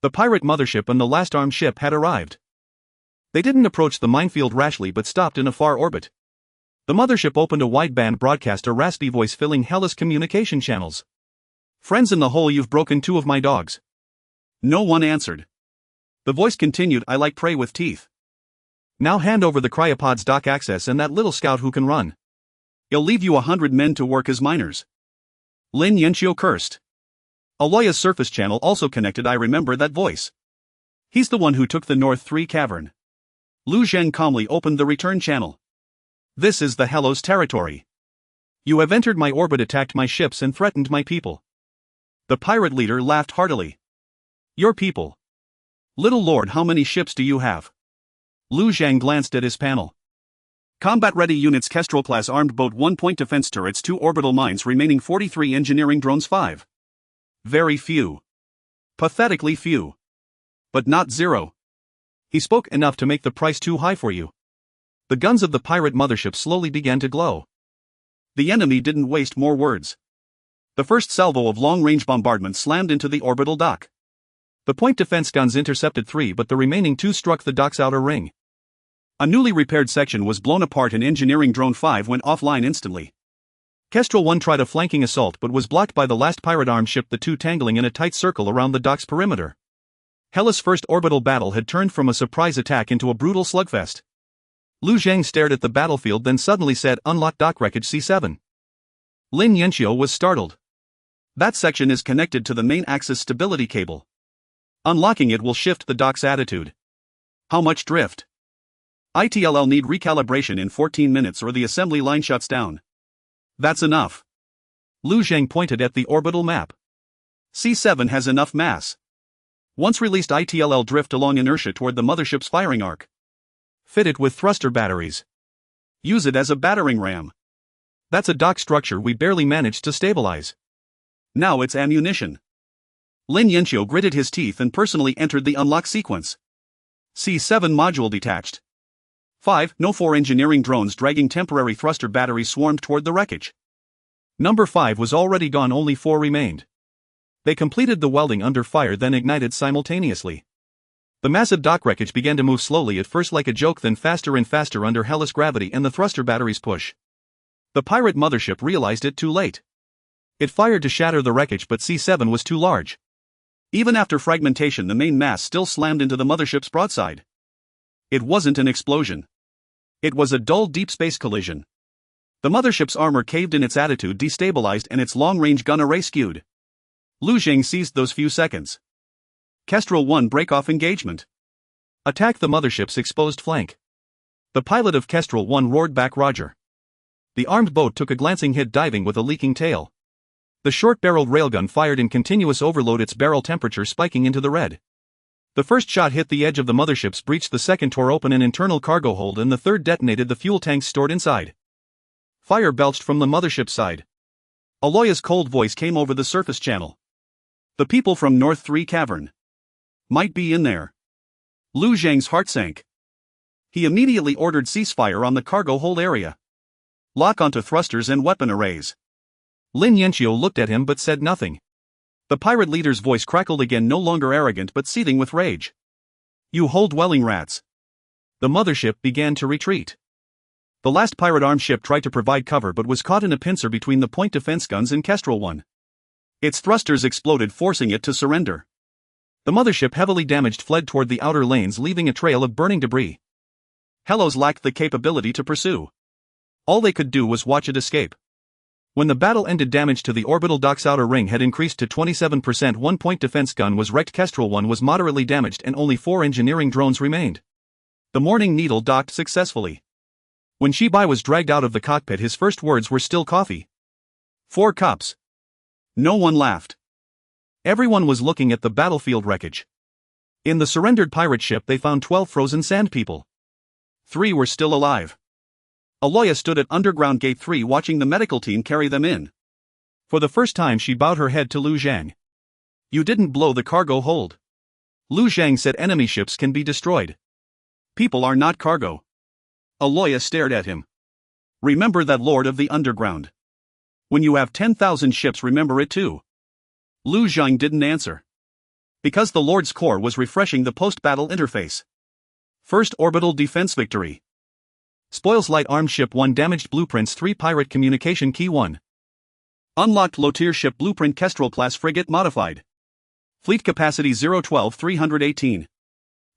The pirate mothership and the last armed ship had arrived. They didn't approach the minefield rashly but stopped in a far orbit. The mothership opened a wideband broadcast, a raspy voice filling Hellas' communication channels. Friends in the hole, you've broken 2 of my dogs. No one answered. The voice continued, I like prey with teeth. Now hand over the cryopods, dock access, and that little scout who can run. I'll leave you 100 men to work as miners. Lin Yanqio cursed. Aloya's surface channel also connected, I remember that voice. He's the one who took the North 3 cavern. Lu Zhang calmly opened the return channel. This is the Hellos territory. You have entered my orbit, attacked my ships, and threatened my people. The pirate leader laughed heartily. Your people. Little lord, how many ships do you have? Lu Zhang glanced at his panel. Combat-ready units. Kestrel-class armed boat, 1-point defense turrets, 2 orbital mines, remaining 43 engineering drones, 5. Very few. Pathetically few. But not zero. He spoke enough to make the price too high for you. The guns of the pirate mothership slowly began to glow. The enemy didn't waste more words. The first salvo of long-range bombardment slammed into the orbital dock. The point defense guns intercepted 3, but the remaining 2 struck the dock's outer ring. A newly repaired section was blown apart and engineering drone 5 went offline instantly. Kestrel 1 tried a flanking assault but was blocked by the last pirate armed ship, the 2 tangling in a tight circle around the dock's perimeter. Hellas' first orbital battle had turned from a surprise attack into a brutal slugfest. Lu Zhang stared at the battlefield, then suddenly said, "Unlock dock wreckage C7." Lin Yanqiu was startled. That section is connected to the main axis stability cable. Unlocking it will shift the dock's attitude. How much drift? ITLL need recalibration in 14 minutes or the assembly line shuts down. That's enough. Lu Zhang pointed at the orbital map. C7 has enough mass. Once released, ITLL drift along inertia toward the mothership's firing arc. Fit it with thruster batteries. Use it as a battering ram. That's a dock structure we barely managed to stabilize. Now it's ammunition. Lin Yanqiu gritted his teeth and personally entered the unlock sequence. C7 module detached. 5. No 4 engineering drones dragging temporary thruster batteries swarmed toward the wreckage. Number 5 was already gone, only 4 remained. They completed the welding under fire, then ignited simultaneously. The massive dock wreckage began to move slowly, at first like a joke, then faster and faster under Hellas gravity and the thruster batteries push. The pirate mothership realized it too late. It fired to shatter the wreckage, but C7 was too large. Even after fragmentation, the main mass still slammed into the mothership's broadside. It wasn't an explosion. It was a dull deep space collision. The mothership's armor caved in, its attitude destabilized, and its long-range gun array skewed. Lu Zhang seized those few seconds. Kestrel 1, break off engagement. Attack the mothership's exposed flank. The pilot of Kestrel 1 roared back, "Roger." The armed boat took a glancing hit, diving with a leaking tail. The short-barreled railgun fired in continuous overload, its barrel temperature spiking into the red. The first shot hit the edge of the mothership's breach, the second tore open an internal cargo hold, and the third detonated the fuel tanks stored inside. Fire belched from the mothership's side. Aloya's cold voice came over the surface channel. The people from North 3 Cavern might be in there. Lu Zhang's heart sank. He immediately ordered ceasefire on the cargo hold area. Lock onto thrusters and weapon arrays. Lin Yanqiu looked at him but said nothing. The pirate leader's voice crackled again, no longer arrogant but seething with rage. "You hold-welling rats." The mothership began to retreat. The last pirate armed ship tried to provide cover but was caught in a pincer between the point defense guns and Kestrel 1. Its thrusters exploded, forcing it to surrender. The mothership, heavily damaged, fled toward the outer lanes, leaving a trail of burning debris. Hellas lacked the capability to pursue. All they could do was watch it escape. When the battle ended, damage to the orbital dock's outer ring had increased to 27%. 1 point defense gun was wrecked. Kestrel 1 was moderately damaged and only 4 engineering drones remained. The Morning Needle docked successfully. When Shibai was dragged out of the cockpit, his first words were still coffee. 4 cups. No one laughed. Everyone was looking at the battlefield wreckage. In the surrendered pirate ship they found 12 frozen sand people. 3 were still alive. Aloya stood at underground gate 3 watching the medical team carry them in. For the first time she bowed her head to Lu Zhang. "You didn't blow the cargo hold." Lu Zhang said, "Enemy ships can be destroyed. People are not cargo." Aloya stared at him. "Remember that, Lord of the Underground. When you have 10,000 ships, remember it too." Lu Zhang didn't answer. Because the Lord's Corps was refreshing the post-battle interface. First orbital defense victory. Spoils light armed ship 1 damaged, blueprints 3 pirate communication key 1. Unlocked low-tier ship blueprint, Kestrel-class frigate modified. Fleet capacity 012-318.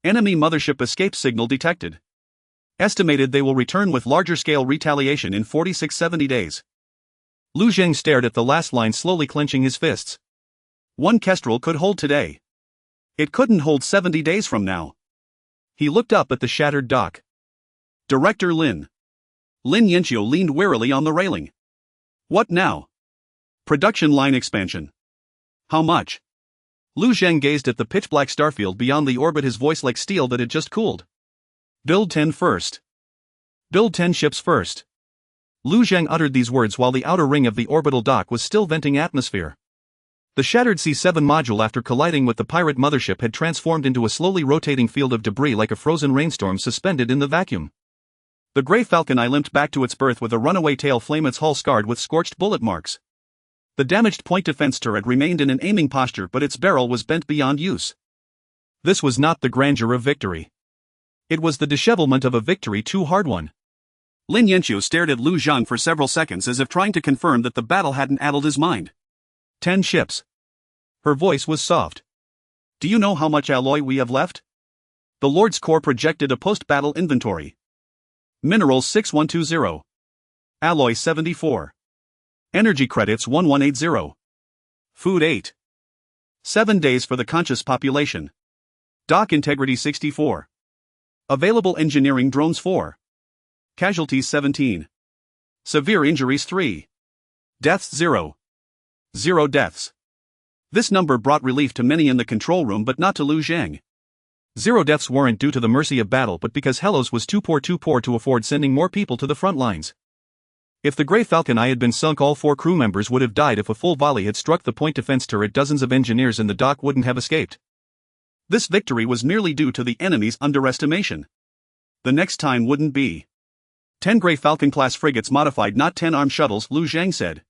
Enemy mothership escape signal detected. Estimated they will return with larger-scale retaliation in 46-70 days. Lu Zhang stared at the last line, slowly clenching his fists. 1 Kestrel could hold today. It couldn't hold 70 days from now. He looked up at the shattered dock. Director Lin. Lin Yanqiu leaned wearily on the railing. "What now?" "Production line expansion." "How much?" Lu Zhang gazed at the pitch-black starfield beyond the orbit, his voice like steel that had just cooled. "Build 10 first." Build 10 ships first. Lu Zhang uttered these words while the outer ring of the orbital dock was still venting atmosphere. The shattered C-7 module after colliding with the pirate mothership had transformed into a slowly rotating field of debris like a frozen rainstorm suspended in the vacuum. The Grey Falcon I limped back to its berth with a runaway tail flame, its hull scarred with scorched bullet marks. The damaged point defense turret remained in an aiming posture, but its barrel was bent beyond use. This was not the grandeur of victory. It was the dishevelment of a victory too hard won. Lin Yanqiu stared at Lu Zhang for several seconds as if trying to confirm that the battle hadn't addled his mind. 10 ships. Her voice was soft. Do you know how much alloy we have left? The Lord's Corps projected a post-battle inventory. Minerals 6120. Alloy 74. Energy credits 1180. Food 8. 7 days for the conscious population. Dock integrity 64. Available engineering drones 4. Casualties 17. Severe injuries 3. Deaths 0. 0 deaths. This number brought relief to many in the control room but not to Lu Zhang. 0 deaths weren't due to the mercy of battle but because Hellos was too poor to afford sending more people to the front lines. If the Grey Falcon I had been sunk, all 4 crew members would have died. If a full volley had struck the point defense turret, dozens of engineers in the dock wouldn't have escaped. This victory was merely due to the enemy's underestimation. The next time wouldn't be. 10 Grey Falcon-class frigates modified, not 10 armed shuttles, Lu Zhang said.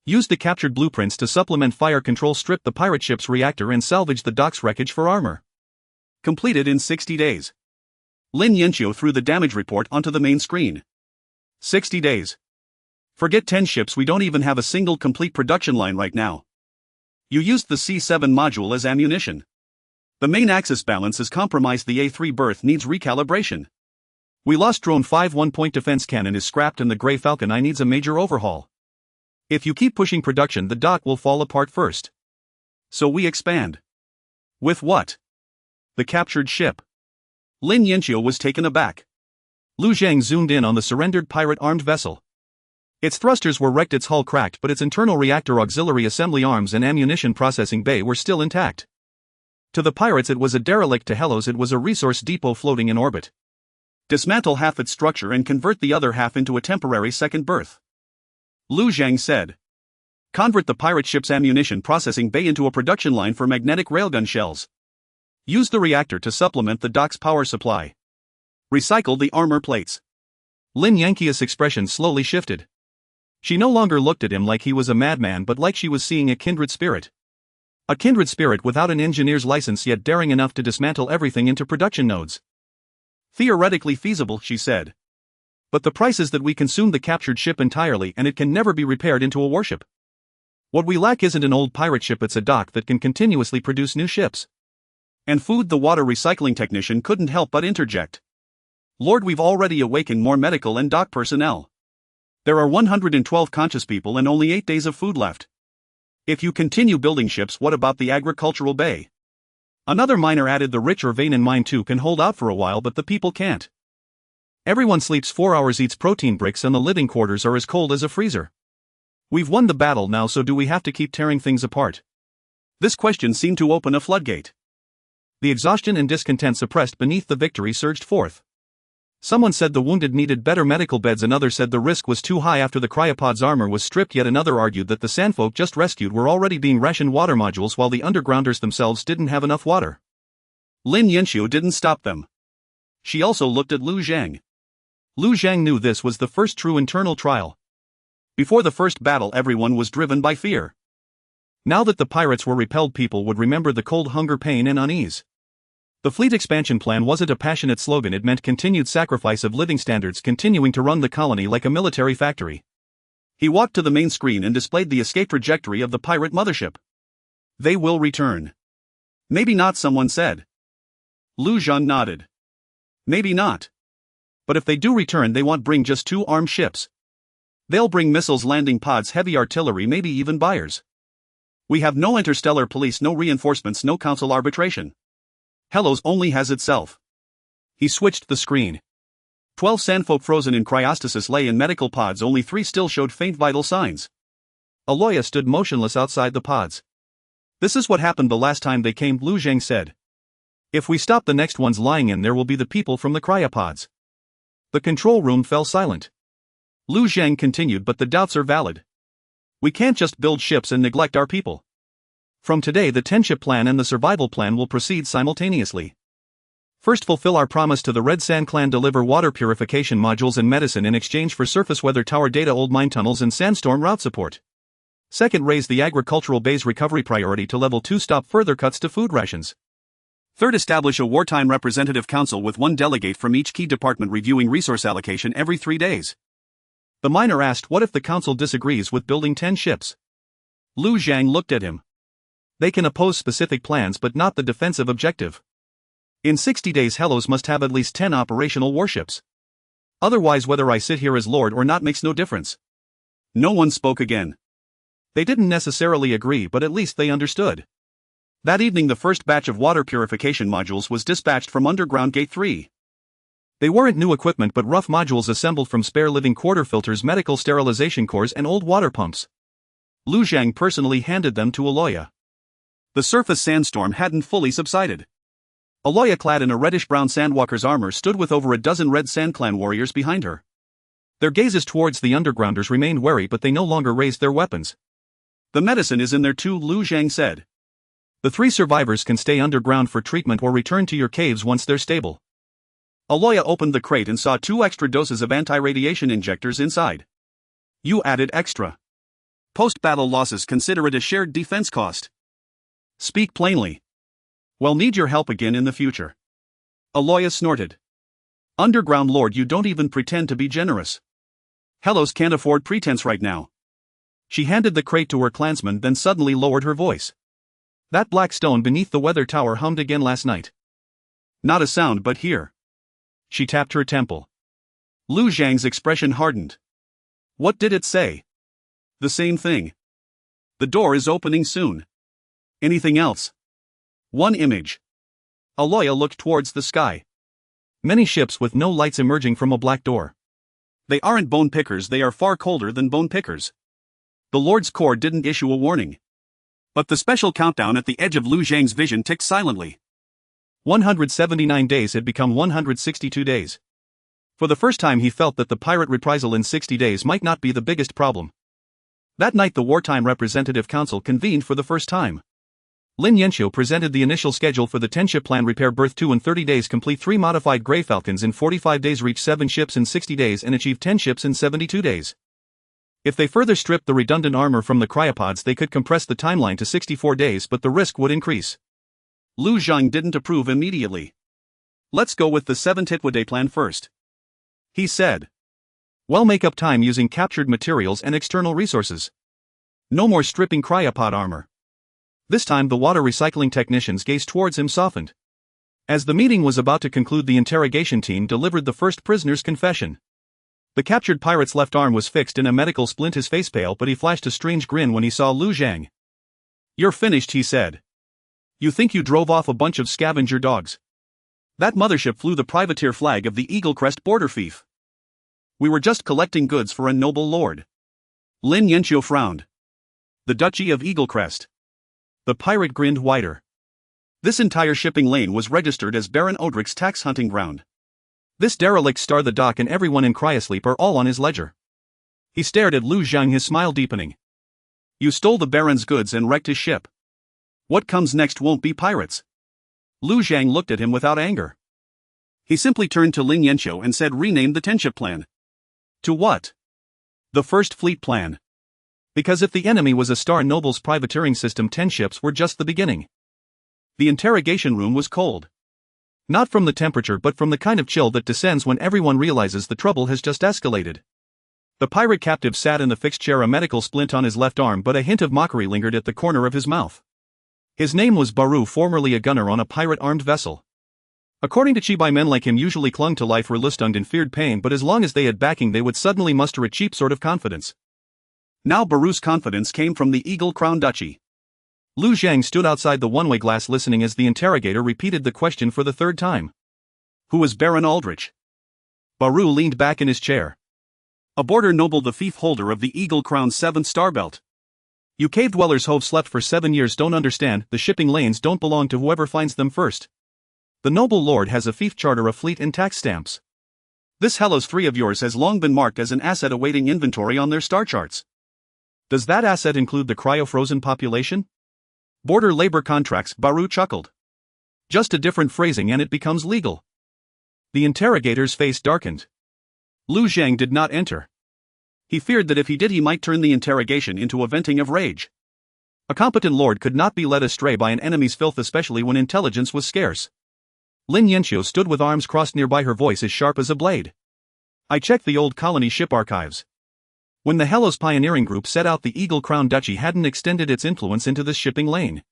Use the captured blueprints to supplement fire control, strip the pirate ship's reactor and salvage the dock's wreckage for armor. Completed in 60 days. Lin Yanqiu threw the damage report onto the main screen. 60 days. Forget 10 ships, we don't even have a single complete production line right now. You used the C-7 module as ammunition. The main axis balance is compromised, the A3 berth needs recalibration. We lost drone 5, 1 point defense cannon is scrapped and the Grey Falcon I needs a major overhaul. If you keep pushing production, the dock will fall apart first. So we expand. With what? The captured ship. Lin Yanqiu was taken aback. Lu Zhang zoomed in on the surrendered pirate armed vessel. Its thrusters were wrecked, its hull cracked, but its internal reactor, auxiliary assembly arms and ammunition processing bay were still intact. To the pirates it was a derelict, to Hellos it was a resource depot floating in orbit. Dismantle half its structure and convert the other half into a temporary second berth. Lu Zhang said. Convert the pirate ship's ammunition processing bay into a production line for magnetic railgun shells. Use the reactor to supplement the dock's power supply. Recycle the armor plates. Lin Yanqiu's expression slowly shifted. She no longer looked at him like he was a madman but like she was seeing a kindred spirit. A kindred spirit without an engineer's license, yet daring enough to dismantle everything into production nodes. Theoretically feasible, she said. But the price is that we consume the captured ship entirely and it can never be repaired into a warship. What we lack isn't an old pirate ship, it's a dock that can continuously produce new ships. And food. The water recycling technician couldn't help but interject. Lord, we've already awakened more medical and dock personnel. There are 112 conscious people and only 8 days of food left. If you continue building ships, what about the agricultural bay? Another miner added. The rich or vain in mine too can hold out for a while but the people can't. Everyone sleeps 4 hours, eats protein bricks, and the living quarters are as cold as a freezer. We've won the battle now, so do we have to keep tearing things apart? This question seemed to open a floodgate. The exhaustion and discontent suppressed beneath the victory surged forth. Someone said the wounded needed better medical beds, another said the risk was too high after the cryopod's armor was stripped, yet another argued that the sandfolk just rescued were already being rationed water modules while the undergrounders themselves didn't have enough water. Lin Yanqiu didn't stop them. She also looked at Lu Zhang. Lu Zhang knew this was the first true internal trial. Before the first battle everyone was driven by fear. Now that the pirates were repelled, people would remember the cold hunger, pain and unease. The fleet expansion plan wasn't a passionate slogan, it meant continued sacrifice of living standards, continuing to run the colony like a military factory. He walked to the main screen and displayed the escape trajectory of the pirate mothership. They will return. Maybe not, someone said. Lu Zhang nodded. Maybe not. But if they do return, they won't bring just 2 armed ships. They'll bring missiles, landing pods, heavy artillery, maybe even buyers. We have no interstellar police, no reinforcements, no council arbitration. Hellos only has itself. He switched the screen. 12 sandfolk frozen in cryostasis lay in medical pods, only 3 still showed faint vital signs. Aloya stood motionless outside the pods. This is what happened the last time they came, Lu Zhang said. If we stop the next ones lying in, there will be the people from the cryopods. The control room fell silent. Lu Zhang continued, but the doubts are valid. We can't just build ships and neglect our people. From today the 10-ship plan and the survival plan will proceed simultaneously. First, fulfill our promise to the Red Sand Clan, deliver water purification modules and medicine in exchange for surface weather tower data, old mine tunnels and sandstorm route support. Second, raise the agricultural base recovery priority to level 2, stop further cuts to food rations. Third, establish a wartime representative council with one delegate from each key department reviewing resource allocation every 3 days. The miner asked, what if the council disagrees with building 10 ships? Lu Zhang looked at him. They can oppose specific plans but not the defensive objective. In 60 days Hellos must have at least 10 operational warships. Otherwise, whether I sit here as lord or not makes no difference. No one spoke again. They didn't necessarily agree, but at least they understood. That evening the first batch of water purification modules was dispatched from Underground Gate 3. They weren't new equipment but rough modules assembled from spare living quarter filters, medical sterilization cores and old water pumps. Lu Zhang personally handed them to Aloya. The surface sandstorm hadn't fully subsided. Aloya, clad in a reddish-brown sandwalker's armor, stood with over a dozen Red Sand Clan warriors behind her. Their gazes towards the undergrounders remained wary, but they no longer raised their weapons. The medicine is in there too, Lu Zhang said. The 3 survivors can stay underground for treatment or return to your caves once they're stable. Aloya opened the crate and saw 2 extra doses of anti-radiation injectors inside. You added extra. Post-battle losses, consider it a shared defense cost. Speak plainly. We'll need your help again in the future. Aloya snorted. Underground Lord, you don't even pretend to be generous. Hellos can't afford pretense right now. She handed the crate to her clansman, then suddenly lowered her voice. That black stone beneath the weather tower hummed again last night. Not a sound but here. She tapped her temple. Lu Zhang's expression hardened. What did it say? The same thing. The door is opening soon. Anything else? One image. Aloya looked towards the sky. Many ships with no lights emerging from a black door. They aren't bone pickers, they are far colder than bone pickers. The Lord's Corps didn't issue a warning. But the special countdown at the edge of Lu Zhang's vision ticked silently. 179 days had become 162 days. For the first time he felt that the pirate reprisal in 60 days might not be the biggest problem. That night the Wartime Representative Council convened for the first time. Lin Yanxiu presented the initial schedule for the 10-ship plan: repair Berth 2 in 30 days, complete 3 modified Grey Falcons in 45 days, reach 7 ships in 60 days and achieve 10 ships in 72 days. If they further stripped the redundant armor from the cryopods they could compress the timeline to 64 days, but the risk would increase. Lu Zhang didn't approve immediately. Let's go with the 7-Titwade plan first, he said. Well, make up time using captured materials and external resources. No more stripping cryopod armor. This time the water recycling technician's gaze towards him softened. As the meeting was about to conclude, the interrogation team delivered the first prisoner's confession. The captured pirate's left arm was fixed in a medical splint. His face pale, but he flashed a strange grin when he saw Lu Zhang. You're finished, he said. You think you drove off a bunch of scavenger dogs? That mothership flew the privateer flag of the Eagle Crest border thief. We were just collecting goods for a noble lord. Lin Yanxiu frowned. The Duchy of Eagle Crest. The pirate grinned wider. This entire shipping lane was registered as Baron Odric's tax hunting ground. This derelict Star the Dock and everyone in cryosleep are all on his ledger. He stared at Lu Zhang, his smile deepening. You stole the Baron's goods and wrecked his ship. What comes next won't be pirates. Lu Zhang looked at him without anger. He simply turned to Lin Yanxiu and said, rename the 10-ship plan. To what? The First Fleet Plan. Because if the enemy was a Star Noble's privateering system, 10 ships were just the beginning. The interrogation room was cold. Not from the temperature, but from the kind of chill that descends when everyone realizes the trouble has just escalated. The pirate captive sat in the fixed chair, a medical splint on his left arm, but a hint of mockery lingered at the corner of his mouth. His name was Baru, formerly a gunner on a pirate-armed vessel. According to Chibai, men like him usually clung to life, were lustunged and feared pain, but as long as they had backing they would suddenly muster a cheap sort of confidence. Now Baru's confidence came from the Eagle Crown Duchy. Lu Zhang stood outside the one-way glass listening as the interrogator repeated the question for the third time. Who is Baron Aldrich? Baru leaned back in his chair. A border noble, the thief holder of the Eagle Crown's 7th star belt. You cave dwellers who've slept for 7 years don't understand, the shipping lanes don't belong to whoever finds them first. The noble lord has a fief charter, a fleet and tax stamps. This Hellos 3 of yours has long been marked as an asset awaiting inventory on their star charts. Does that asset include the cryo-frozen population? Border labor contracts, Baru chuckled. Just a different phrasing and it becomes legal. The interrogator's face darkened. Lu Zhang did not enter. He feared that if he did he might turn the interrogation into a venting of rage. A competent lord could not be led astray by an enemy's filth, especially when intelligence was scarce. Lin Yanxiu stood with arms crossed nearby, her voice as sharp as a blade. I checked the old colony ship archives. When the Hellos pioneering group set out, the Eagle Crown Duchy hadn't extended its influence into this shipping lane.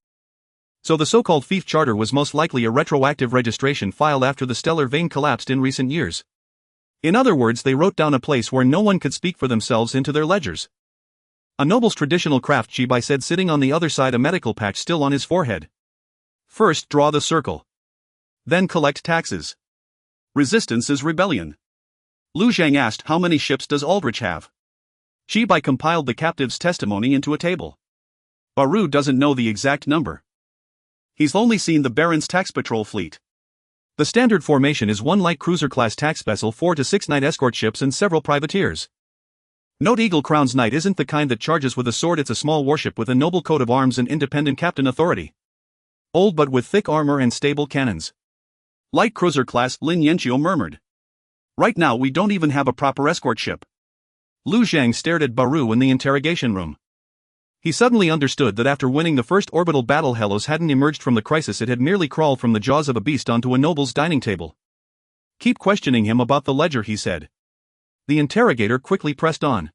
So the so-called fief charter was most likely a retroactive registration filed after the stellar vein collapsed in recent years. In other words, they wrote down a place where no one could speak for themselves into their ledgers. A noble's traditional craft, Chibai said, sitting on the other side, a medical patch still on his forehead. First draw the circle. Then collect taxes. Resistance is rebellion. Lu Zhang asked, how many ships does Aldrich have? Chibai compiled the captive's testimony into a table. Baru doesn't know the exact number. He's only seen the Baron's tax patrol fleet. The standard formation is 1 light cruiser-class tax vessel, 4 to 6 night escort ships, and several privateers. Note Eagle Crown's Knight isn't the kind that charges with a sword, it's a small warship with a noble coat of arms and independent captain authority. Old but with thick armor and stable cannons. Light cruiser class, Lin Yanxiu murmured. Right now we don't even have a proper escort ship. Lu Zhang stared at Baru in the interrogation room. He suddenly understood that after winning the first orbital battle, Hellos hadn't emerged from the crisis, it had merely crawled from the jaws of a beast onto a noble's dining table. Keep questioning him about the ledger, he said. The interrogator quickly pressed on.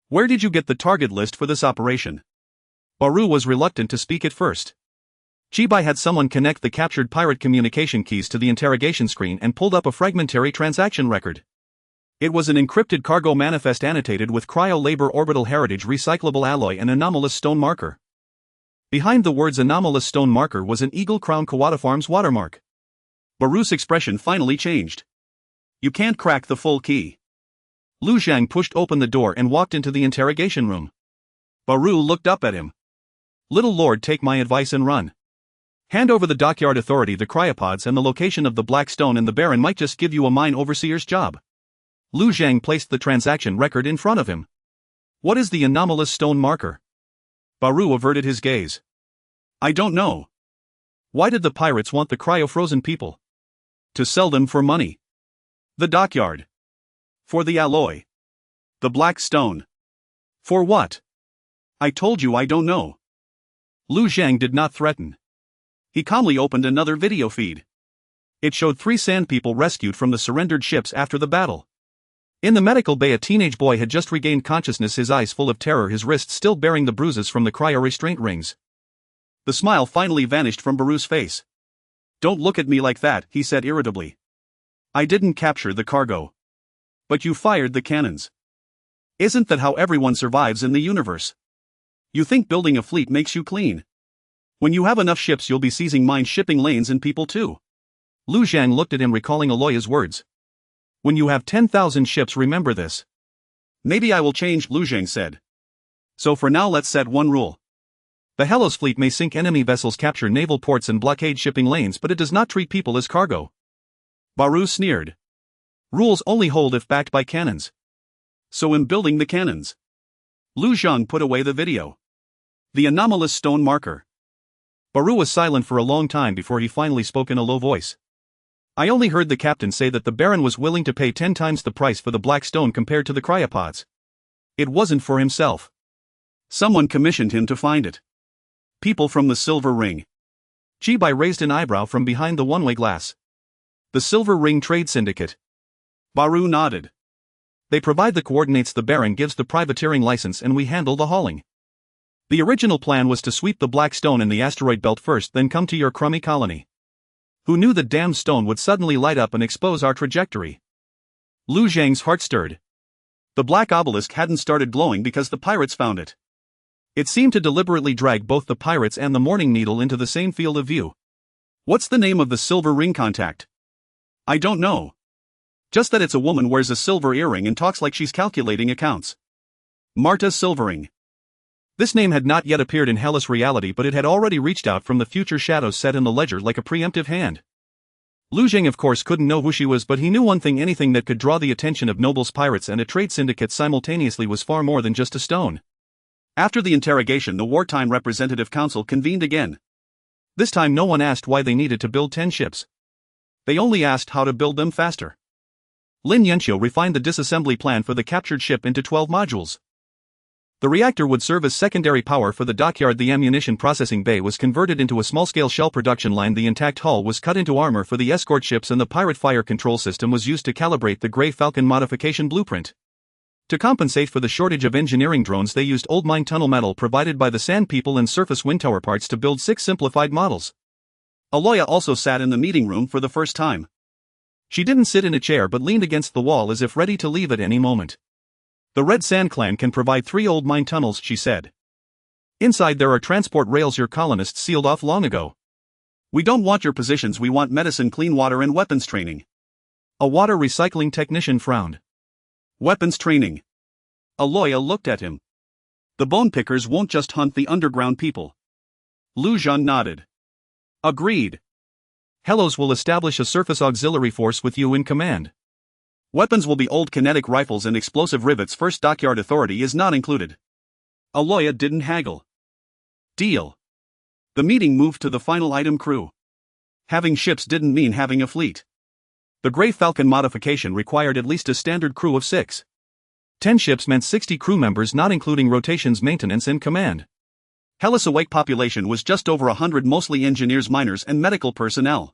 Where did you get the target list for this operation? Baru was reluctant to speak at first. Chibai had someone connect the captured pirate communication keys to the interrogation screen and pulled up a fragmentary transaction record. It was an encrypted cargo manifest annotated with cryo-labor orbital heritage recyclable alloy and anomalous stone marker. Behind the words anomalous stone marker was an Eagle Crown Kawada Farms watermark. Baru's expression finally changed. You can't crack the full key. Lu Zhang pushed open the door and walked into the interrogation room. Baru looked up at him. Little lord, take my advice and run. Hand over the dockyard authority, the cryopods, and the location of the black stone, and the Baron might just give you a mine overseer's job. Lu Zhang placed the transaction record in front of him. What is the anomalous stone marker? Baru averted his gaze. I don't know. Why did the pirates want the cryo-frozen people? To sell them for money. The dockyard. For the alloy. The black stone. For what? I told you I don't know. Lu Zhang did not threaten. He calmly opened another video feed. It showed 3 sand people rescued from the surrendered ships after the battle. In the medical bay, a teenage boy had just regained consciousness, his eyes full of terror, his wrists still bearing the bruises from the cryo-restraint rings. The smile finally vanished from Baru's face. Don't look at me like that, he said irritably. I didn't capture the cargo. But you fired the cannons. Isn't that how everyone survives in the universe? You think building a fleet makes you clean? When you have enough ships, you'll be seizing mine shipping lanes and people too. Lu Zhang looked at him, recalling Aloya's words. When you have 10,000 ships, remember this. Maybe I will change, Lu Zhang said. So for now, let's set one rule. The Hellos fleet may sink enemy vessels, capture naval ports, and blockade shipping lanes, but it does not treat people as cargo. Baru sneered. Rules only hold if backed by cannons. So in building the cannons. Lu Zhang put away the video. The anomalous stone marker. Baru was silent for a long time before he finally spoke in a low voice. I only heard the captain say that the Baron was willing to pay 10 times the price for the black stone compared to the cryopods. It wasn't for himself. Someone commissioned him to find it. People from the Silver Ring. Chibai raised an eyebrow from behind the one-way glass. The Silver Ring Trade Syndicate. Baru nodded. They provide the coordinates, the Baron gives the privateering license, and we handle the hauling. The original plan was to sweep the black stone in the asteroid belt first, then come to your crummy colony. Who knew the damn stone would suddenly light up and expose our trajectory? Lu Zhang's heart stirred. The black obelisk hadn't started glowing because the pirates found it. It seemed to deliberately drag both the pirates and the Morning Needle into the same field of view. What's the name of the Silver Ring contact? I don't know. Just that it's a woman, wears a silver earring and talks like she's calculating accounts. Marta Silvering. This name had not yet appeared in Hellas reality, but it had already reached out from the future shadows set in the ledger like a preemptive hand. Lu Zheng of course couldn't know who she was, but he knew one thing: anything that could draw the attention of nobles, pirates and a trade syndicate simultaneously was far more than just a stone. After the interrogation, the Wartime Representative Council convened again. This time no one asked why they needed to build 10 ships. They only asked how to build them faster. Lin Yanqiu refined the disassembly plan for the captured ship into 12 modules. The reactor would serve as secondary power for the dockyard. The ammunition processing bay was converted into a small-scale shell production line. The intact hull was cut into armor for the escort ships, and the pirate fire control system was used to calibrate the Grey Falcon modification blueprint. To compensate for the shortage of engineering drones, they used old mine tunnel metal provided by the Sand People and surface wind tower parts to build 6 simplified models. Aloya also sat in the meeting room for the first time. She didn't sit in a chair but leaned against the wall as if ready to leave at any moment. "The Red Sand Clan can provide 3 old mine tunnels," she said. "Inside there are transport rails your colonists sealed off long ago. We don't want your positions, we want medicine, clean water and weapons training." A water recycling technician frowned. "Weapons training." Aloya looked at him. "The bone pickers won't just hunt the underground people." Lu Zhan nodded. "Agreed. Hellos will establish a surface auxiliary force with you in command. Weapons will be old kinetic rifles and explosive rivets. First dockyard authority is not included." Aloya didn't haggle. "Deal." The meeting moved to the final item: crew. Having ships didn't mean having a fleet. The Grey Falcon modification required at least a standard crew of 6. 10 ships meant 60 crew members, not including rotations, maintenance and command. Hellas' awake population was just over 100, mostly engineers, miners and medical personnel.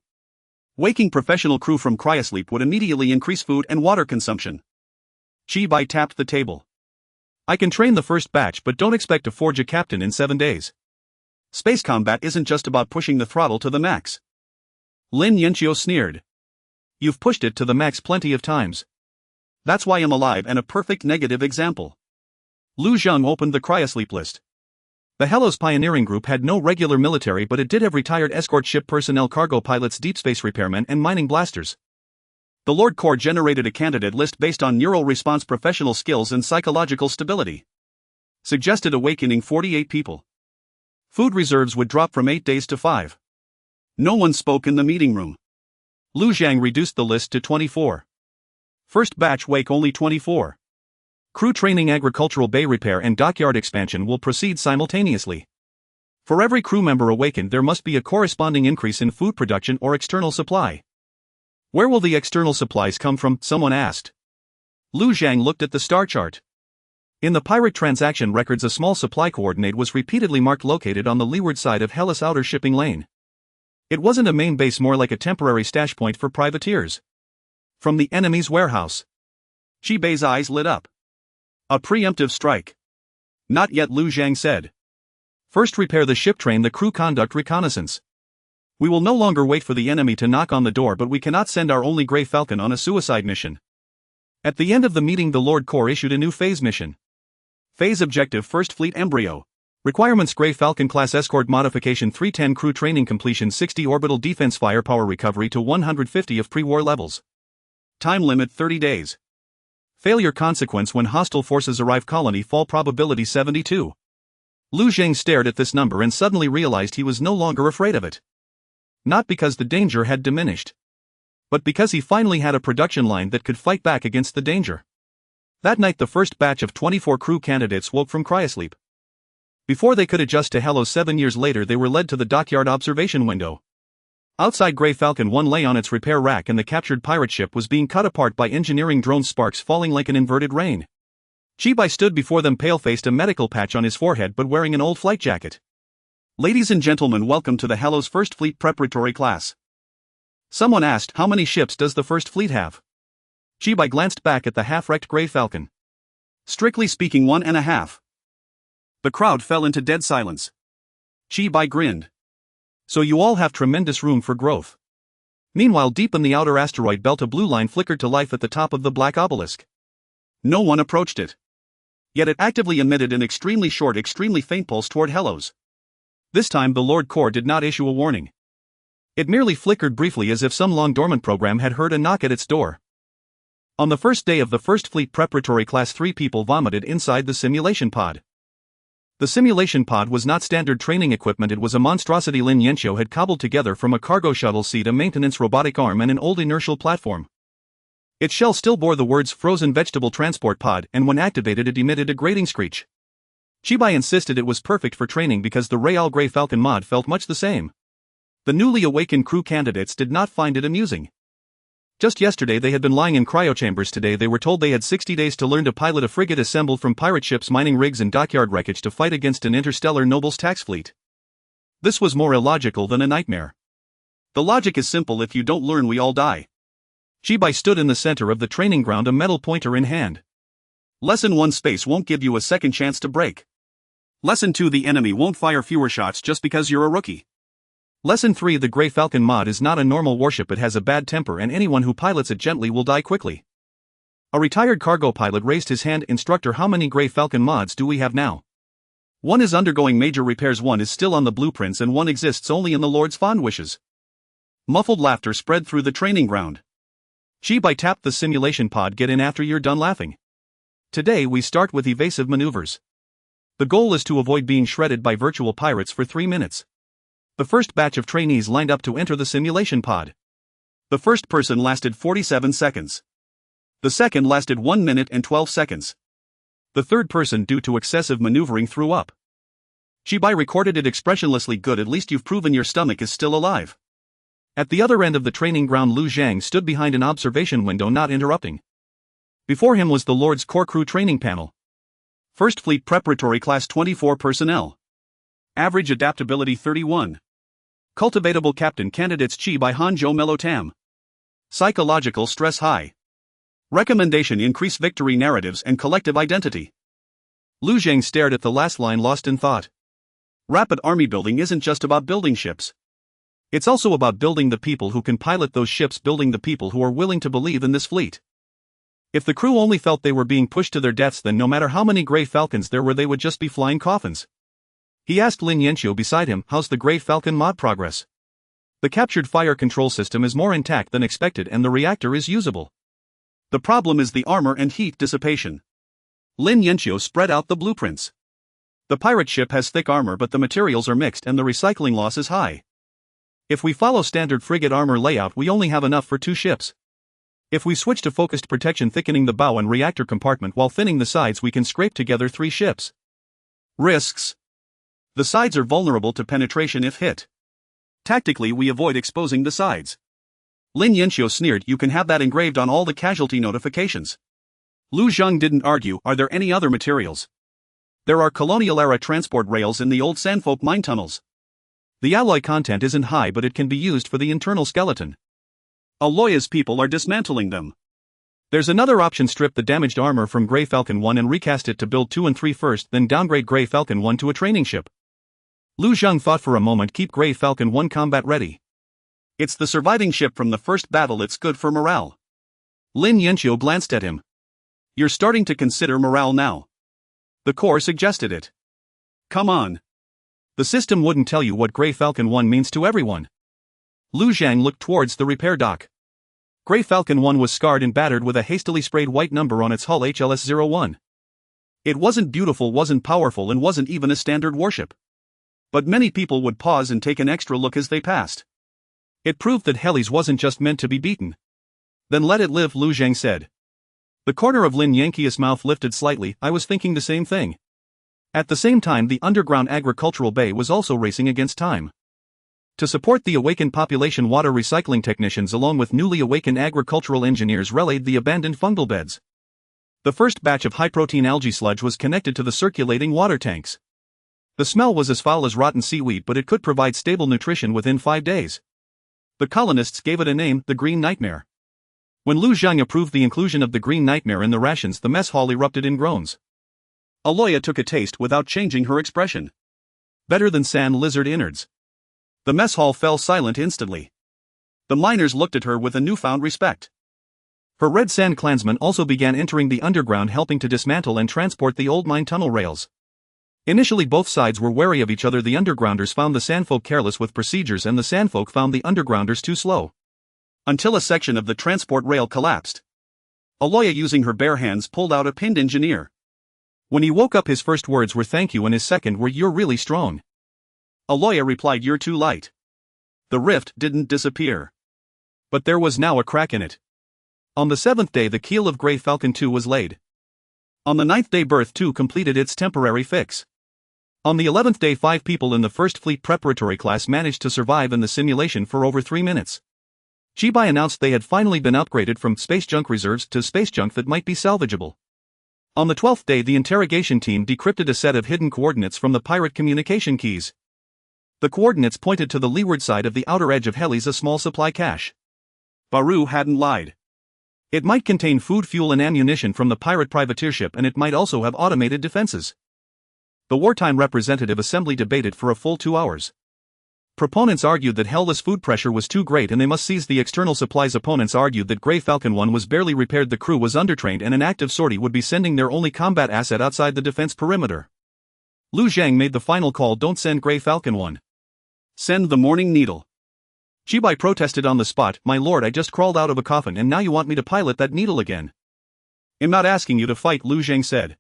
Waking professional crew from cryosleep would immediately increase food and water consumption. Chi-Bai tapped the table. "I can train the first batch, but don't expect to forge a captain in 7 days. Space combat isn't just about pushing the throttle to the max." Lin Yanqiu sneered. "You've pushed it to the max plenty of times. That's why I'm alive and a perfect negative example." Lu Zheng opened the cryosleep list. The Hellos pioneering group had no regular military, but it did have retired escort ship personnel, cargo pilots, deep space repairmen and mining blasters. The Lord Corps generated a candidate list based on neural response, professional skills and psychological stability. Suggested awakening 48 people. Food reserves would drop from 8 days to 5. No one spoke in the meeting room. Lu Zhang reduced the list to 24. First batch wake only 24. Crew training, agricultural bay repair and dockyard expansion will proceed simultaneously. For every crew member awakened there must be a corresponding increase in food production or external supply. "Where will the external supplies come from?" someone asked. Lu Zhang looked at the star chart. In the pirate transaction records a small supply coordinate was repeatedly marked, located on the leeward side of Hellas' outer shipping lane. It wasn't a main base, more like a temporary stash point for privateers. From the enemy's warehouse. Chi-Bai's eyes lit up. "A preemptive strike." "Not yet," Lu Zhang said. "First repair the ship, train the crew, conduct reconnaissance. We will no longer wait for the enemy to knock on the door, but we cannot send our only Grey Falcon on a suicide mission." At the end of the meeting the Lord Corps issued a new phase mission. Phase objective: First Fleet embryo. Requirements: Grey Falcon class escort modification 310, crew training completion 60, orbital defense firepower recovery to 150 of pre-war levels. Time limit 30 days. Failure consequence: when hostile forces arrive, colony fall probability 72. Lu Zhang stared at this number and suddenly realized he was no longer afraid of it. Not because the danger had diminished, but because he finally had a production line that could fight back against the danger. That night the first batch of 24 crew candidates woke from cryosleep. Before they could adjust to Hello, 7 years later they were led to the dockyard observation window. Outside, Grey Falcon 1 lay on its repair rack and the captured pirate ship was being cut apart by engineering drone sparks falling like an inverted rain. Chi-Bai stood before them, pale-faced, a medical patch on his forehead but wearing an old flight jacket. "Ladies and gentlemen, welcome to the Hello's First Fleet preparatory class." Someone asked, "How many ships does the First Fleet have?" Chi-Bai glanced back at the half-wrecked Grey Falcon. "Strictly speaking, 1.5. The crowd fell into dead silence. Chi-Bai grinned. "So you all have tremendous room for growth." Meanwhile, deep in the outer asteroid belt, a blue line flickered to life at the top of the black obelisk. No one approached it. Yet it actively emitted an extremely short, extremely faint pulse toward Hellos. This time the Lord Corps did not issue a warning. It merely flickered briefly as if some long-dormant program had heard a knock at its door. On the first day of the First Fleet preparatory class, 3 people vomited inside the simulation pod. The simulation pod was not standard training equipment, it was a monstrosity Lin Yanqiu had cobbled together from a cargo shuttle seat, a maintenance robotic arm and an old inertial platform. Its shell still bore the words Frozen Vegetable Transport Pod, and when activated it emitted a grating screech. Chibai insisted it was perfect for training because the Real Grey Falcon mod felt much the same. The newly awakened crew candidates did not find it amusing. Just yesterday they had been lying in cryochambers, today they were told they had 60 days to learn to pilot a frigate assembled from pirate ships, mining rigs and dockyard wreckage to fight against an interstellar nobles tax fleet. This was more illogical than a nightmare. The logic is simple: if you don't learn we all die. Chibai stood in the center of the training ground, a metal pointer in hand. Lesson 1: space won't give you a second chance to break. Lesson 2: the enemy won't fire fewer shots just because you're a rookie. Lesson 3: the Grey Falcon mod is not a normal warship, it has a bad temper and anyone who pilots it gently will die quickly. A retired cargo pilot raised his hand. Instructor, how many Grey Falcon mods do we have now? One is undergoing major repairs, one is still on the blueprints, and one exists only in the Lord's fond wishes. Muffled laughter spread through the training ground. Chibai tapped the simulation pod. Get in after you're done laughing. Today we start with evasive maneuvers. The goal is to avoid being shredded by virtual pirates for 3 minutes. The first batch of trainees lined up to enter the simulation pod. The first person lasted 47 seconds. The second lasted 1 minute and 12 seconds. The third person, due to excessive maneuvering, threw up. Chibai recorded it expressionlessly. Good, at least you've proven your stomach is still alive. At the other end of the training ground, Lu Zhang stood behind an observation window, not interrupting. Before him was the Lord's core crew training panel. First Fleet Preparatory Class 24 personnel. Average adaptability 31. Cultivatable Captain candidates Chibai Hanzhou Melotam. Psychological stress high. Recommendation: increase victory narratives and collective identity. Lu Zhang stared at the last line, lost in thought. Rapid army building isn't just about building ships. It's also about building the people who can pilot those ships, building the people who are willing to believe in this fleet. If the crew only felt they were being pushed to their deaths, then no matter how many Grey Falcons there were, they would just be flying coffins. He asked Lin Yanqiu beside him, how's the Grey Falcon mod progress? The captured fire control system is more intact than expected and the reactor is usable. The problem is the armor and heat dissipation. Lin Yanqiu spread out the blueprints. The pirate ship has thick armor, but the materials are mixed and the recycling loss is high. If we follow standard frigate armor layout, we only have enough for 2 ships. If we switch to focused protection, thickening the bow and reactor compartment while thinning the sides, we can scrape together 3 ships. Risks. The sides are vulnerable to penetration if hit. Tactically, we avoid exposing the sides. Lin Yanqiu sneered, you can have that engraved on all the casualty notifications. Lu Zhang didn't argue, are there any other materials? There are colonial-era transport rails in the old sandfolk mine tunnels. The alloy content isn't high, but it can be used for the internal skeleton. Aloya's people are dismantling them. There's another option: strip the damaged armor from Grey Falcon 1 and recast it to build 2 and 3 first, then downgrade Grey Falcon 1 to a training ship. Lu Zhang thought for a moment. Keep Grey Falcon 1 combat ready. It's the surviving ship from the first battle, it's good for morale. Lin Yanqiu glanced at him. You're starting to consider morale now. The Corps suggested it. Come on. The system wouldn't tell you what Grey Falcon 1 means to everyone. Lu Zhang looked towards the repair dock. Grey Falcon 1 was scarred and battered with a hastily sprayed white number on its hull, HLS-01. It wasn't beautiful, wasn't powerful, and wasn't even a standard warship. But many people would pause and take an extra look as they passed. It proved that Helis wasn't just meant to be beaten. Then let it live, Lu Zhang said. The corner of Lin Yanqiu's mouth lifted slightly. I was thinking the same thing. At the same time, the underground agricultural bay was also racing against time. To support the awakened population, water recycling technicians along with newly awakened agricultural engineers relayed the abandoned fungal beds. The first batch of high-protein algae sludge was connected to the circulating water tanks. The smell was as foul as rotten seaweed, but it could provide stable nutrition within 5 days. The colonists gave it a name, the Green Nightmare. When Lu Zhang approved the inclusion of the Green Nightmare in the rations, the mess hall erupted in groans. Aloya took a taste without changing her expression. Better than sand lizard innards. The mess hall fell silent instantly. The miners looked at her with a newfound respect. Her Red Sand clansmen also began entering the underground, helping to dismantle and transport the old mine tunnel rails. Initially both sides were wary of each other. The undergrounders found the sandfolk careless with procedures and the sandfolk found the undergrounders too slow. Until a section of the transport rail collapsed. Aloya, using her bare hands, pulled out a pinned engineer. When he woke up his first words were thank you and his second were you're really strong. Aloya replied you're too light. The rift didn't disappear. But there was now a crack in it. On the 7th day the keel of Grey Falcon 2 was laid. On the 9th day Berth 2 completed its temporary fix. On the 11th day 5 people in the First Fleet Preparatory class managed to survive in the simulation for over 3 minutes. Chibai announced they had finally been upgraded from space junk reserves to space junk that might be salvageable. On the 12th day the interrogation team decrypted a set of hidden coordinates from the pirate communication keys. The coordinates pointed to the leeward side of the outer edge of Heli's a small supply cache. Baru hadn't lied. It might contain food, fuel and ammunition from the pirate privateership, and it might also have automated defenses. The wartime representative assembly debated for a full 2 hours. Proponents argued that Hell's food pressure was too great and they must seize the external supplies. Opponents argued that Grey Falcon 1 was barely repaired, the crew was undertrained, and an active sortie would be sending their only combat asset outside the defense perimeter. Lu Zhang made the final call: don't send Grey Falcon 1. Send the Morning Needle. Chibai protested on the spot, my lord, I just crawled out of a coffin and now you want me to pilot that needle again. I'm not asking you to fight, Lu Zhang said.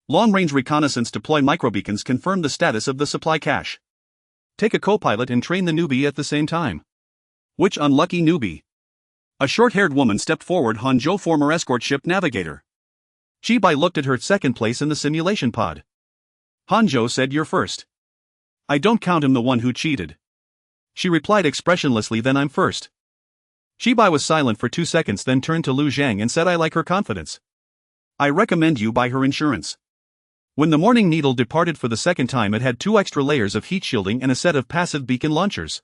Long-range reconnaissance deploy microbeacons confirm the status of the supply cache. Take a co-pilot and train the newbie at the same time. Which unlucky newbie? A short-haired woman stepped forward. Hanzhou, former escort ship navigator. Chibai looked at her. Second place in the simulation pod. Hanzhou said you're first. I don't count him the one who cheated. She replied expressionlessly, then I'm first. Chibai was silent for 2 seconds, then turned to Lu Zhang and said, I like her confidence. I recommend you buy her insurance. When the Morning Needle departed for the second time, it had 2 extra layers of heat shielding and a set of passive beacon launchers.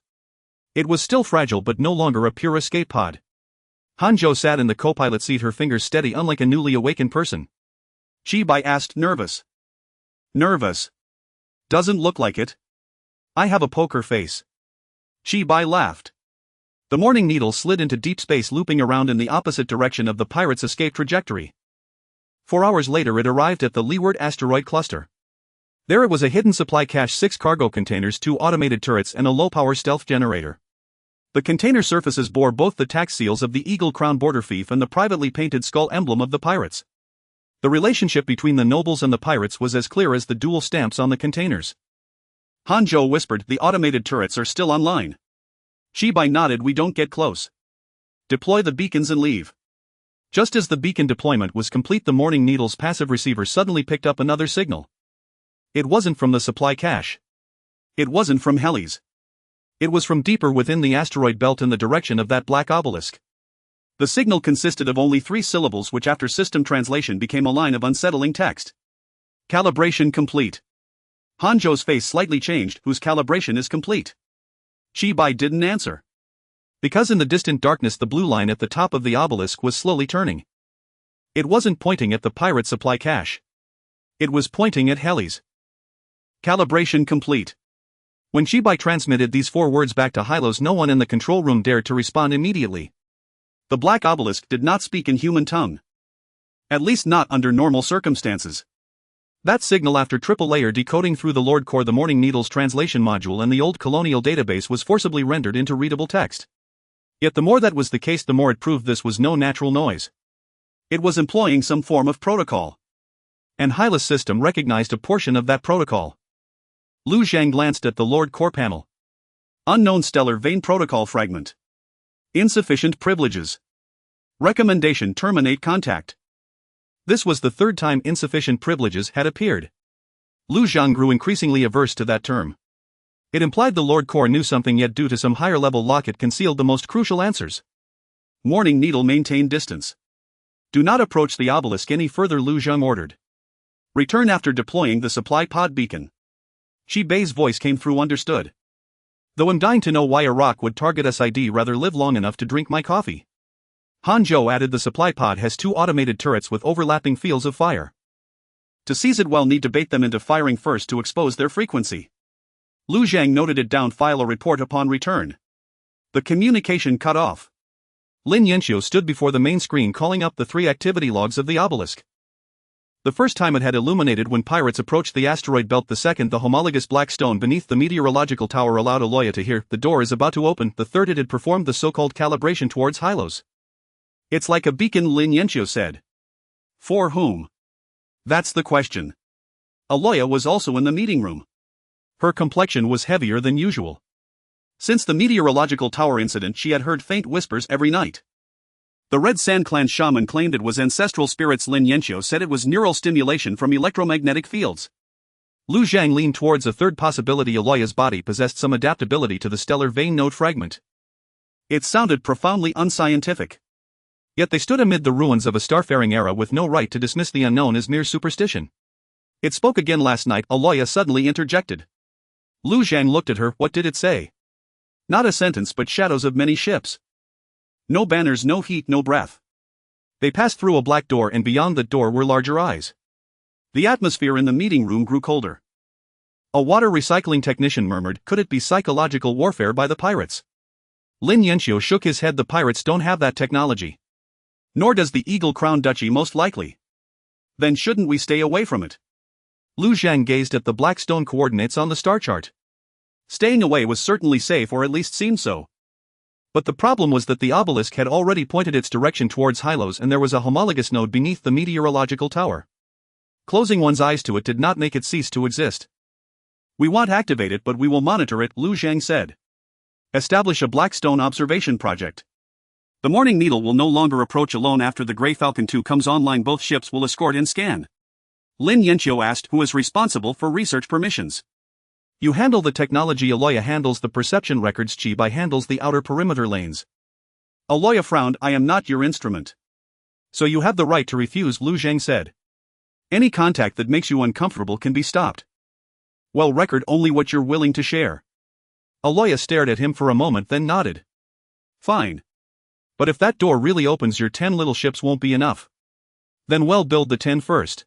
It was still fragile but no longer a pure escape pod. Hanzhou sat in the co-pilot seat, her fingers steady unlike a newly awakened person. Chibai asked, nervous. Nervous? Doesn't look like it. I have a poker face. Chibai laughed. The Morning Needle slid into deep space, looping around in the opposite direction of the pirate's escape trajectory. 4 hours later it arrived at the leeward asteroid cluster. There it was, a hidden supply cache, 6 cargo containers, 2 automated turrets and a low-power stealth generator. The container surfaces bore both the tax seals of the Eagle Crown border fief and the privately painted skull emblem of the pirates. The relationship between the nobles and the pirates was as clear as the dual stamps on the containers. Hanzhou whispered, the automated turrets are still online. Chibai nodded, we don't get close. Deploy the beacons and leave. Just as the beacon deployment was complete, the Morning Needle's passive receiver suddenly picked up another signal. It wasn't from the supply cache. It wasn't from Heli's. It was from deeper within the asteroid belt in the direction of that black obelisk. The signal consisted of only 3 syllables, which after system translation became a line of unsettling text. Calibration complete. Hanzhou's face slightly changed. Whose calibration is complete? Chibai didn't answer. Because in the distant darkness the blue line at the top of the obelisk was slowly turning. It wasn't pointing at the pirate supply cache. It was pointing at Heli's. Calibration complete. When Chibai transmitted these 4 words back to Hylos, no one in the control room dared to respond immediately. The black obelisk did not speak in human tongue. At least not under normal circumstances. That signal, after triple layer decoding through the Lord Core, the Morning Needle's translation module and the old colonial database, was forcibly rendered into readable text. Yet the more that was the case, the more it proved this was no natural noise. It was employing some form of protocol. And Hylos' system recognized a portion of that protocol. Lu Zhang glanced at the Lord Core panel. Unknown stellar vein protocol fragment. Insufficient privileges. Recommendation: terminate contact. This was the 3rd time insufficient privileges had appeared. Lu Zhang grew increasingly averse to that term. It implied the Lord Core knew something, yet due to some higher-level lock it concealed the most crucial answers. Morning Needle, maintain distance. Do not approach the obelisk any further, Lu Zhang ordered. Return after deploying the supply pod beacon. Chibai's voice came through, understood. Though I'm dying to know why a rock would target us, I'd rather live long enough to drink my coffee. Hanzhou added, the supply pod has 2 automated turrets with overlapping fields of fire. To seize it well, need to bait them into firing first to expose their frequency. Lu Zhang noted it down. File a report upon return. The communication cut off. Lin Yanxiu stood before the main screen, calling up the 3 activity logs of the obelisk. The first time it had illuminated when pirates approached the asteroid belt. The second, the homologous black stone beneath the meteorological tower allowed Aloya to hear, the door is about to open. The third, it had performed the so-called calibration towards Hylos. It's like a beacon, Lin Yanxiu said. For whom? That's the question. Aloya was also in the meeting room. Her complexion was heavier than usual. Since the meteorological tower incident, she had heard faint whispers every night. The Red Sand Clan shaman claimed it was ancestral spirits. Lin Yanqiu said it was neural stimulation from electromagnetic fields. Lu Zhang leaned towards a third possibility. Aloya's body possessed some adaptability to the stellar vein node fragment. It sounded profoundly unscientific. Yet they stood amid the ruins of a starfaring era with no right to dismiss the unknown as mere superstition. It spoke again last night, Aloya suddenly interjected. Lu Zhang looked at her. What did it say? Not a sentence, but shadows of many ships. No banners, no heat, no breath. They passed through a black door, and beyond that door were larger eyes. The atmosphere in the meeting room grew colder. A water recycling technician murmured, could it be psychological warfare by the pirates? Lin Yanqiu shook his head. The pirates don't have that technology. Nor does the Eagle Crown Duchy, most likely. Then shouldn't we stay away from it? Lu Zhang gazed at the black stone coordinates on the star chart. Staying away was certainly safe, or at least seemed so. But the problem was that the obelisk had already pointed its direction towards Hylos, and there was a homologous node beneath the meteorological tower. Closing one's eyes to it did not make it cease to exist. We won't activate it, but we will monitor it, Lu Zhang said. Establish a Blackstone observation project. The Morning Needle will no longer approach alone after the Grey Falcon 2 comes online. Both ships will escort and scan. Lin Yanqiu asked who is responsible for research permissions. You handle the technology. Aloya handles the perception records. Chibai handles the outer perimeter lanes. Aloya frowned. I am not your instrument. So you have the right to refuse, Lu Zhang said. Any contact that makes you uncomfortable can be stopped. Well, record only what you're willing to share. Aloya stared at him for a moment, then nodded. Fine. But if that door really opens, your 10 little ships won't be enough. Then well, build the 10 first.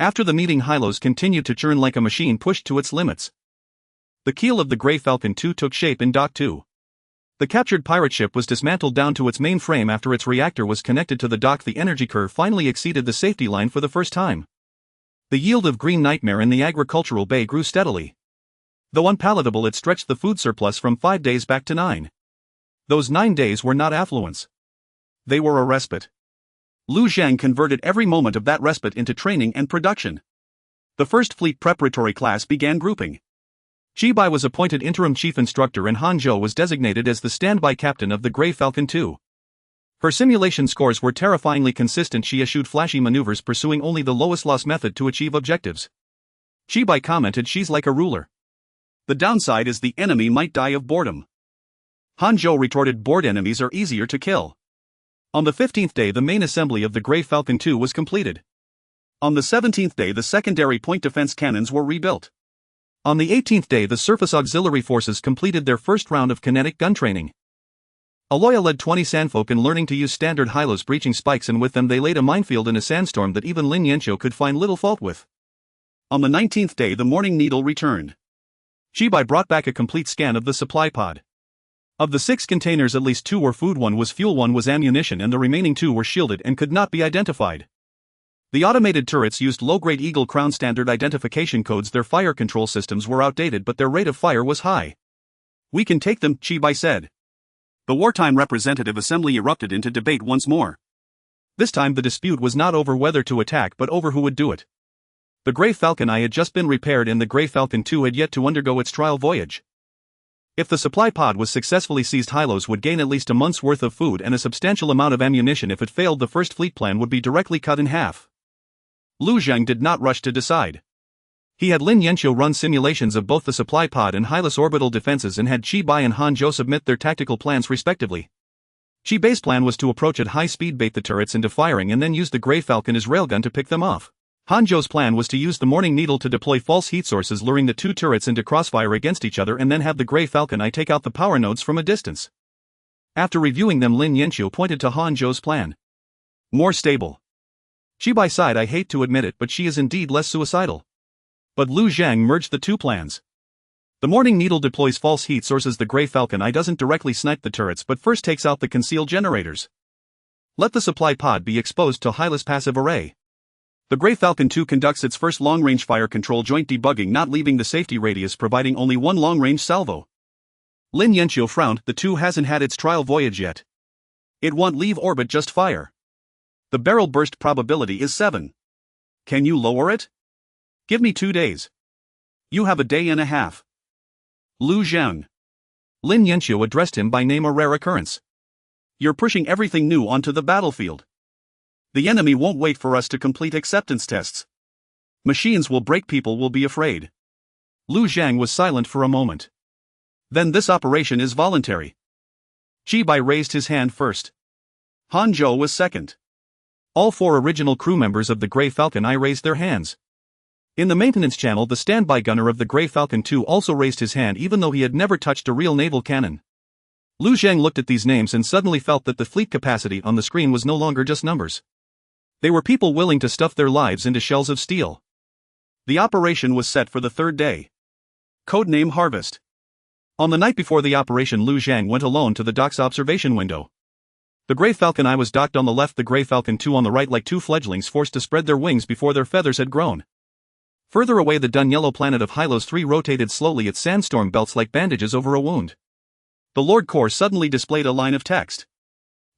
After the meeting, Hylos continued to churn like a machine pushed to its limits. The keel of the Grey Falcon 2 took shape in Dock 2. The captured pirate ship was dismantled down to its main frame. After its reactor was connected to the dock, the energy curve finally exceeded the safety line for the first time. The yield of Green Nightmare in the agricultural bay grew steadily. Though unpalatable, it stretched the food surplus from 5 days back to 9. Those 9 days were not affluence. They were a respite. Lu Zhang converted every moment of that respite into training and production. The First Fleet Preparatory Class began grouping. Chibai was appointed interim chief instructor, and Hanzhou was designated as the standby captain of the Grey Falcon 2. Her simulation scores were terrifyingly consistent. She eschewed flashy maneuvers, pursuing only the lowest loss method to achieve objectives. Chibai commented, she's like a ruler. The downside is the enemy might die of boredom. Hanzhou retorted, bored enemies are easier to kill. On the 15th day, the main assembly of the Grey Falcon 2 was completed. On the 17th day, the secondary point defense cannons were rebuilt. On the 18th day, the surface auxiliary forces completed their first round of kinetic gun training. Aloya led 20 sandfolk in learning to use standard Hylos breaching spikes, and with them they laid a minefield in a sandstorm that even Lin Yanqiu could find little fault with. On the 19th day, the Morning Needle returned. Chibai brought back a complete scan of the supply pod. Of the 6 containers, at least 2 were food, 1 was fuel, 1 was ammunition, and the remaining 2 were shielded and could not be identified. The automated turrets used low-grade Eagle Crown standard identification codes. Their fire control systems were outdated, but their rate of fire was high. We can take them, Chibai said. The wartime representative assembly erupted into debate once more. This time the dispute was not over whether to attack, but over who would do it. The Grey Falcon I had just been repaired, and the Grey Falcon 2 had yet to undergo its trial voyage. If the supply pod was successfully seized, Hylos would gain at least a month's worth of food and a substantial amount of ammunition. If it failed, the First Fleet plan would be directly cut in half. Lu Zhang did not rush to decide. He had Lin Yanqiu run simulations of both the supply pod and Hylos orbital defenses, and had Chibai and Hanzhou submit their tactical plans respectively. Chibai's plan was to approach at high speed, bait the turrets into firing, and then use the Grey Falcon as railgun to pick them off. Hanzhou's plan was to use the Morning Needle to deploy false heat sources, luring the 2 turrets into crossfire against each other, and then have the Grey Falcon I take out the power nodes from a distance. After reviewing them, Lin Yanqiu pointed to Hanzhou's plan. More stable. Chibai sighed. I hate to admit it, but she is indeed less suicidal. But Lu Zhang merged the 2 plans. The Morning Needle deploys false heat sources. The Grey Falcon I doesn't directly snipe the turrets, but first takes out the concealed generators. Let the supply pod be exposed to Hylos passive array. The Grey Falcon 2 conducts its first long-range fire control joint debugging, not leaving the safety radius, providing only 1 long-range salvo. Lin Yanqiu frowned. The 2 hasn't had its trial voyage yet. It won't leave orbit, just fire. The barrel burst probability is 7. Can you lower it? Give me 2 days. You have a day and a half. Lu Zhang. Lin Yanqiu addressed him by name, a rare occurrence. You're pushing everything new onto the battlefield. The enemy won't wait for us to complete acceptance tests. Machines will break, people will be afraid. Lu Zhang was silent for a moment. Then this operation is voluntary. Chi Bai raised his hand first. Han Zhou was second. All 4 original crew members of the Grey Falcon I raised their hands. In the maintenance channel, the standby gunner of the Grey Falcon 2 also raised his hand, even though he had never touched a real naval cannon. Lu Zhang looked at these names and suddenly felt that the fleet capacity on the screen was no longer just numbers. They were people willing to stuff their lives into shells of steel. The operation was set for the 3rd day. Codename Harvest. On the night before the operation, Lu Zhang went alone to the dock's observation window. The Grey Falcon I was docked on the left, the Grey Falcon 2 on the right, like 2 fledglings forced to spread their wings before their feathers had grown. Further away, the dun yellow planet of Hylos 3 rotated slowly, its sandstorm belts like bandages over a wound. The Lord Core suddenly displayed a line of text.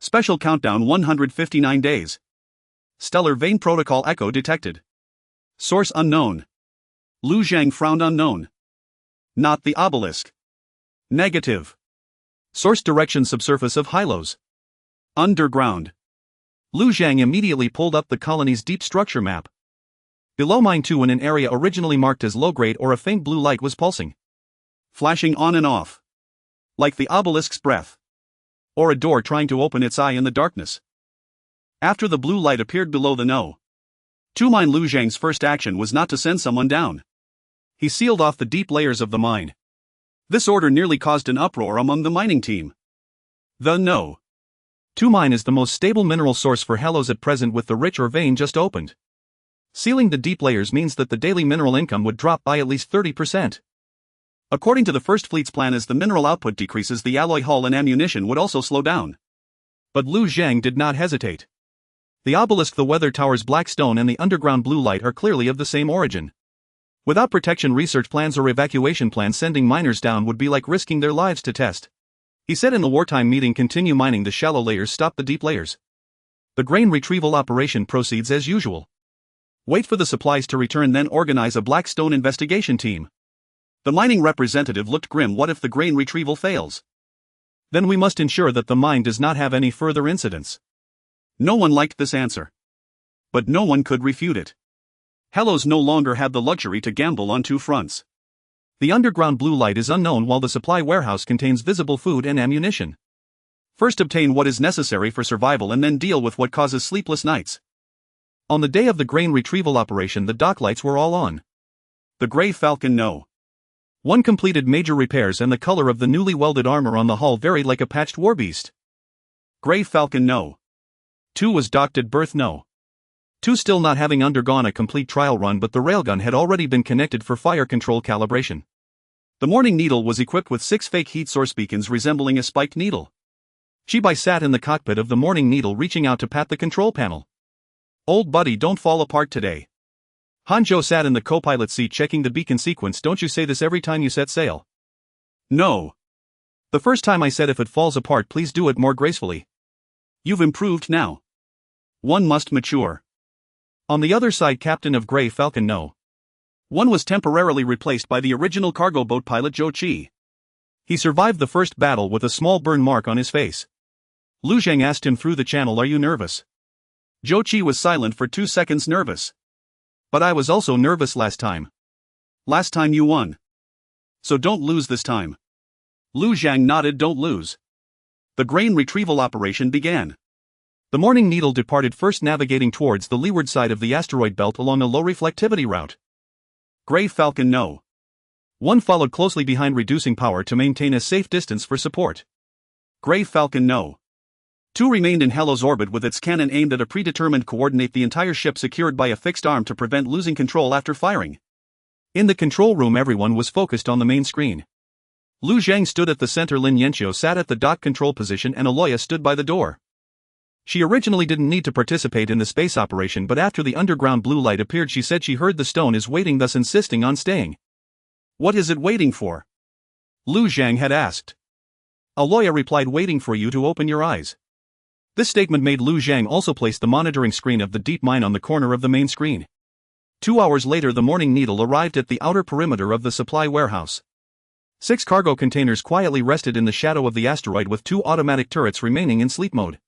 Special countdown 159 days. Stellar vein protocol echo detected. Source unknown. Lu Zhang frowned. Unknown. Not the obelisk. Negative. Source direction subsurface of Hylos. Underground. Lu Zhang immediately pulled up the colony's deep structure map. Below Mine 2, in an area originally marked as low-grade, or a faint blue light was pulsing. Flashing on and off. Like the obelisk's breath. Or a door trying to open its eye in the darkness. After the blue light appeared below the No. 2 mine, Lu Zhang's first action was not to send someone down. He sealed off the deep layers of the mine. This order nearly caused an uproar among the mining team. The No. 2 mine is the most stable mineral source for Hylos at present, with the rich or vein just opened. Sealing the deep layers means that the daily mineral income would drop by at least 30%. According to the First Fleet's plan, as the mineral output decreases, the alloy hull and ammunition would also slow down. But Lu Zhang did not hesitate. The obelisk, the weather tower's black stone, and the underground blue light are clearly of the same origin. Without protection research plans or evacuation plans, sending miners down would be like risking their lives to test. He said in the wartime meeting, continue mining the shallow layers, stop the deep layers. The grain retrieval operation proceeds as usual. Wait for the supplies to return, then organize a black stone investigation team. The mining representative looked grim. What if the grain retrieval fails? Then we must ensure that the mine does not have any further incidents. No one liked this answer. But no one could refute it. Hylos no longer had the luxury to gamble on 2 fronts. The underground blue light is unknown, while the supply warehouse contains visible food and ammunition. First obtain what is necessary for survival and then deal with what causes sleepless nights. On the day of the grain retrieval operation, the dock lights were all on. The Grey Falcon No. 1 completed major repairs, and the color of the newly welded armor on the hull varied like a patched warbeast. Grey Falcon No. 2 was docked at berth No. 2 still not having undergone a complete trial run, but the railgun had already been connected for fire control calibration. The Morning Needle was equipped with 6 fake heat source beacons resembling a spiked needle. Chi Bai sat in the cockpit of the Morning Needle, reaching out to pat the control panel. Old buddy, don't fall apart today. Han Zhou sat in the co-pilot seat checking the beacon sequence. Don't you say this every time you set sail? No. The first time I said if it falls apart, please do it more gracefully. You've improved now. One must mature. On the other side, captain of Grey Falcon No. 1 was temporarily replaced by the original cargo boat pilot Zhou Qi. He survived the first battle with a small burn mark on his face. Lu Zhang asked him through the channel, are you nervous? Zhou Qi was silent for 2 seconds. Nervous. But I was also nervous last time. Last time you won. So don't lose this time. Lu Zhang nodded. Don't lose. The grain retrieval operation began. The Morning Needle departed first, navigating towards the leeward side of the asteroid belt along a low reflectivity route. Grey Falcon No. 1 followed closely behind, reducing power to maintain a safe distance for support. Grey Falcon No. 2 remained in Hylos orbit with its cannon aimed at a predetermined coordinate, the entire ship secured by a fixed arm to prevent losing control after firing. In the control room, everyone was focused on the main screen. Lu Zhang stood at the center, Lin Yanqiu sat at the dock control position, and Aloya stood by the door. She originally didn't need to participate in the space operation, but after the underground blue light appeared, she said she heard the stone is waiting, thus insisting on staying. What is it waiting for? Lu Zhang had asked. Aloya replied, waiting for you to open your eyes. This statement made Lu Zhang also place the monitoring screen of the deep mine on the corner of the main screen. 2 hours later, the Morning Needle arrived at the outer perimeter of the supply warehouse. 6 cargo containers quietly rested in the shadow of the asteroid with 2 automatic turrets remaining in sleep mode.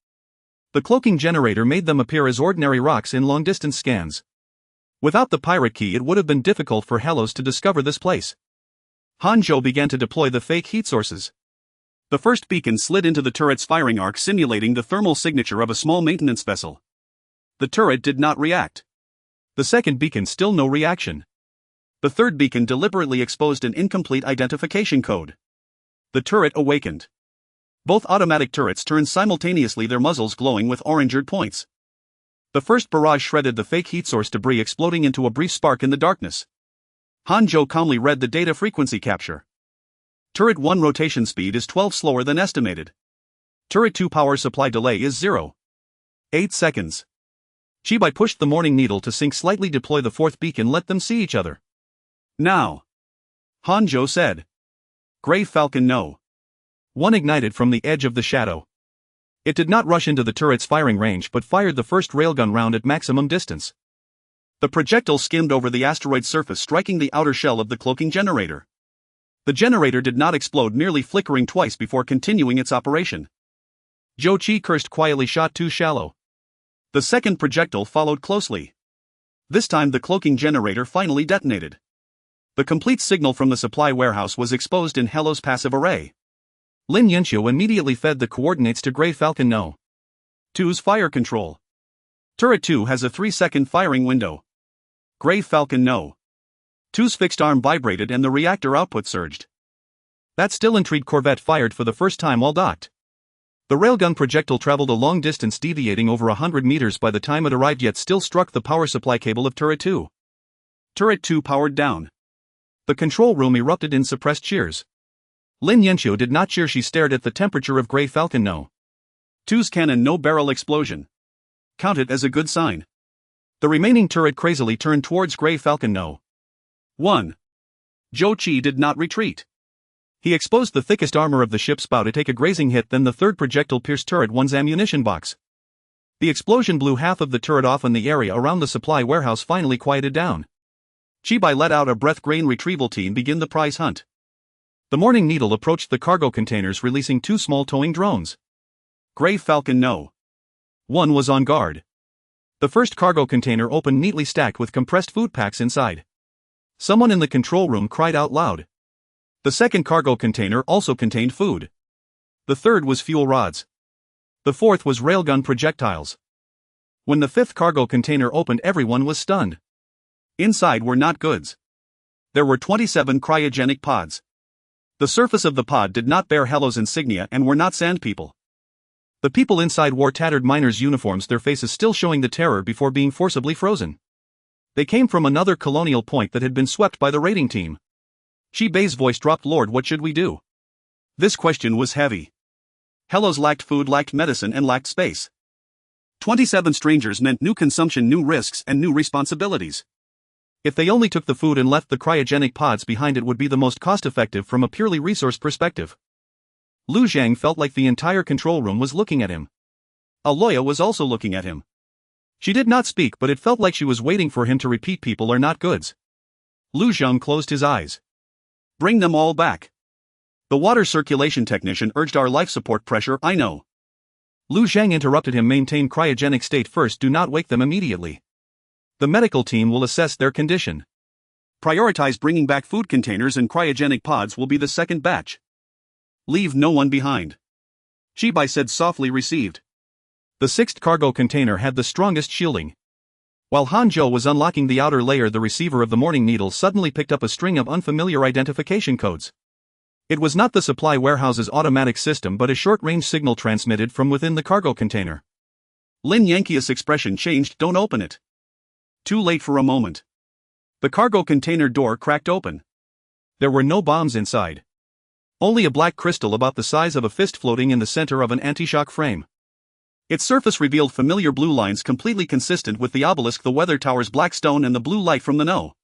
The cloaking generator made them appear as ordinary rocks in long-distance scans. Without the pirate key, it would have been difficult for Hellos to discover this place. Hanjo began to deploy the fake heat sources. The first beacon slid into the turret's firing arc, simulating the thermal signature of a small maintenance vessel. The turret did not react. The second beacon, still no reaction. The third beacon deliberately exposed an incomplete identification code. The turret awakened. Both automatic turrets turned simultaneously, their muzzles glowing with orange points. The first barrage shredded the fake heat source debris, exploding into a brief spark in the darkness. Hanjo calmly read the data frequency capture. Turret 1 rotation speed is 12 slower than estimated. Turret 2 power supply delay is 0.8 seconds. Chibai pushed the Morning Needle to sink slightly, deploy the fourth beacon, let them see each other. Now, Hanjo said. Gray Falcon No. 1 ignited from the edge of the shadow. It did not rush into the turret's firing range but fired the first railgun round at maximum distance. The projectile skimmed over the asteroid's surface, striking the outer shell of the cloaking generator. The generator did not explode, merely flickering twice before continuing its operation. Jochi cursed quietly, shot too shallow. The second projectile followed closely. This time the cloaking generator finally detonated. The complete signal from the supply warehouse was exposed in Hello's passive array. Lin Yenshu immediately fed the coordinates to Gray Falcon No. 2's fire control. Turret 2 has a 3-second firing window. Gray Falcon No. 2's fixed arm vibrated and the reactor output surged. That still-intrigued corvette fired for the first time while docked. The railgun projectile traveled a long distance, deviating over 100 meters by the time it arrived, yet still struck the power supply cable of Turret 2. Turret 2 powered down. The control room erupted in suppressed cheers. Lin Yenshu did not cheer, she stared at the temperature of Gray Falcon No. 2's cannon no barrel explosion. Count it as a good sign. The remaining turret crazily turned towards Gray Falcon No. 1. Jochi did not retreat. He exposed the thickest armor of the ship's bow to take a grazing hit, then the third projectile pierced Turret 1's ammunition box. The explosion blew half of the turret off and the area around the supply warehouse finally quieted down. Chibai let out a breath. Grain retrieval team begin the prize hunt. The Morning Needle approached the cargo containers, releasing 2 small towing drones. Gray Falcon No. 1 was on guard. The first cargo container opened, neatly stacked with compressed food packs inside. Someone in the control room cried out loud. The second cargo container also contained food. The third was fuel rods. The fourth was railgun projectiles. When the fifth cargo container opened, everyone was stunned. Inside were not goods. There were 27 cryogenic pods. The surface of the pod did not bear Hello's insignia and were not sand people. The people inside wore tattered miners' uniforms, their faces still showing the terror before being forcibly frozen. They came from another colonial point that had been swept by the raiding team. Chibei's voice dropped. Lord, what should we do? This question was heavy. Hellos lacked food, lacked medicine, and lacked space. 27 strangers meant new consumption, new risks, and new responsibilities. If they only took the food and left the cryogenic pods behind, it would be the most cost-effective from a purely resource perspective. Lu Zhang felt like the entire control room was looking at him. Aloya was also looking at him. She did not speak, but it felt like she was waiting for him to repeat, people are not goods. Lu Zhang closed his eyes. Bring them all back. The water circulation technician urged. Our life support pressure, I know. Lu Zhang interrupted him. Maintain cryogenic state first, do not wake them immediately. The medical team will assess their condition. Prioritize bringing back food containers, and cryogenic pods will be the second batch. Leave no one behind. Chibai said softly. Received. The sixth cargo container had the strongest shielding. While Hanjo was unlocking the outer layer, the receiver of the Morning Needle suddenly picked up a string of unfamiliar identification codes. It was not the supply warehouse's automatic system, but a short-range signal transmitted from within the cargo container. Lin Yankee's expression changed. Don't open it. Too late for a moment. The cargo container door cracked open. There were no bombs inside. Only a black crystal about the size of a fist floating in the center of an anti-shock frame. Its surface revealed familiar blue lines, completely consistent with the obelisk, the weather tower's black stone, and the blue light from the No.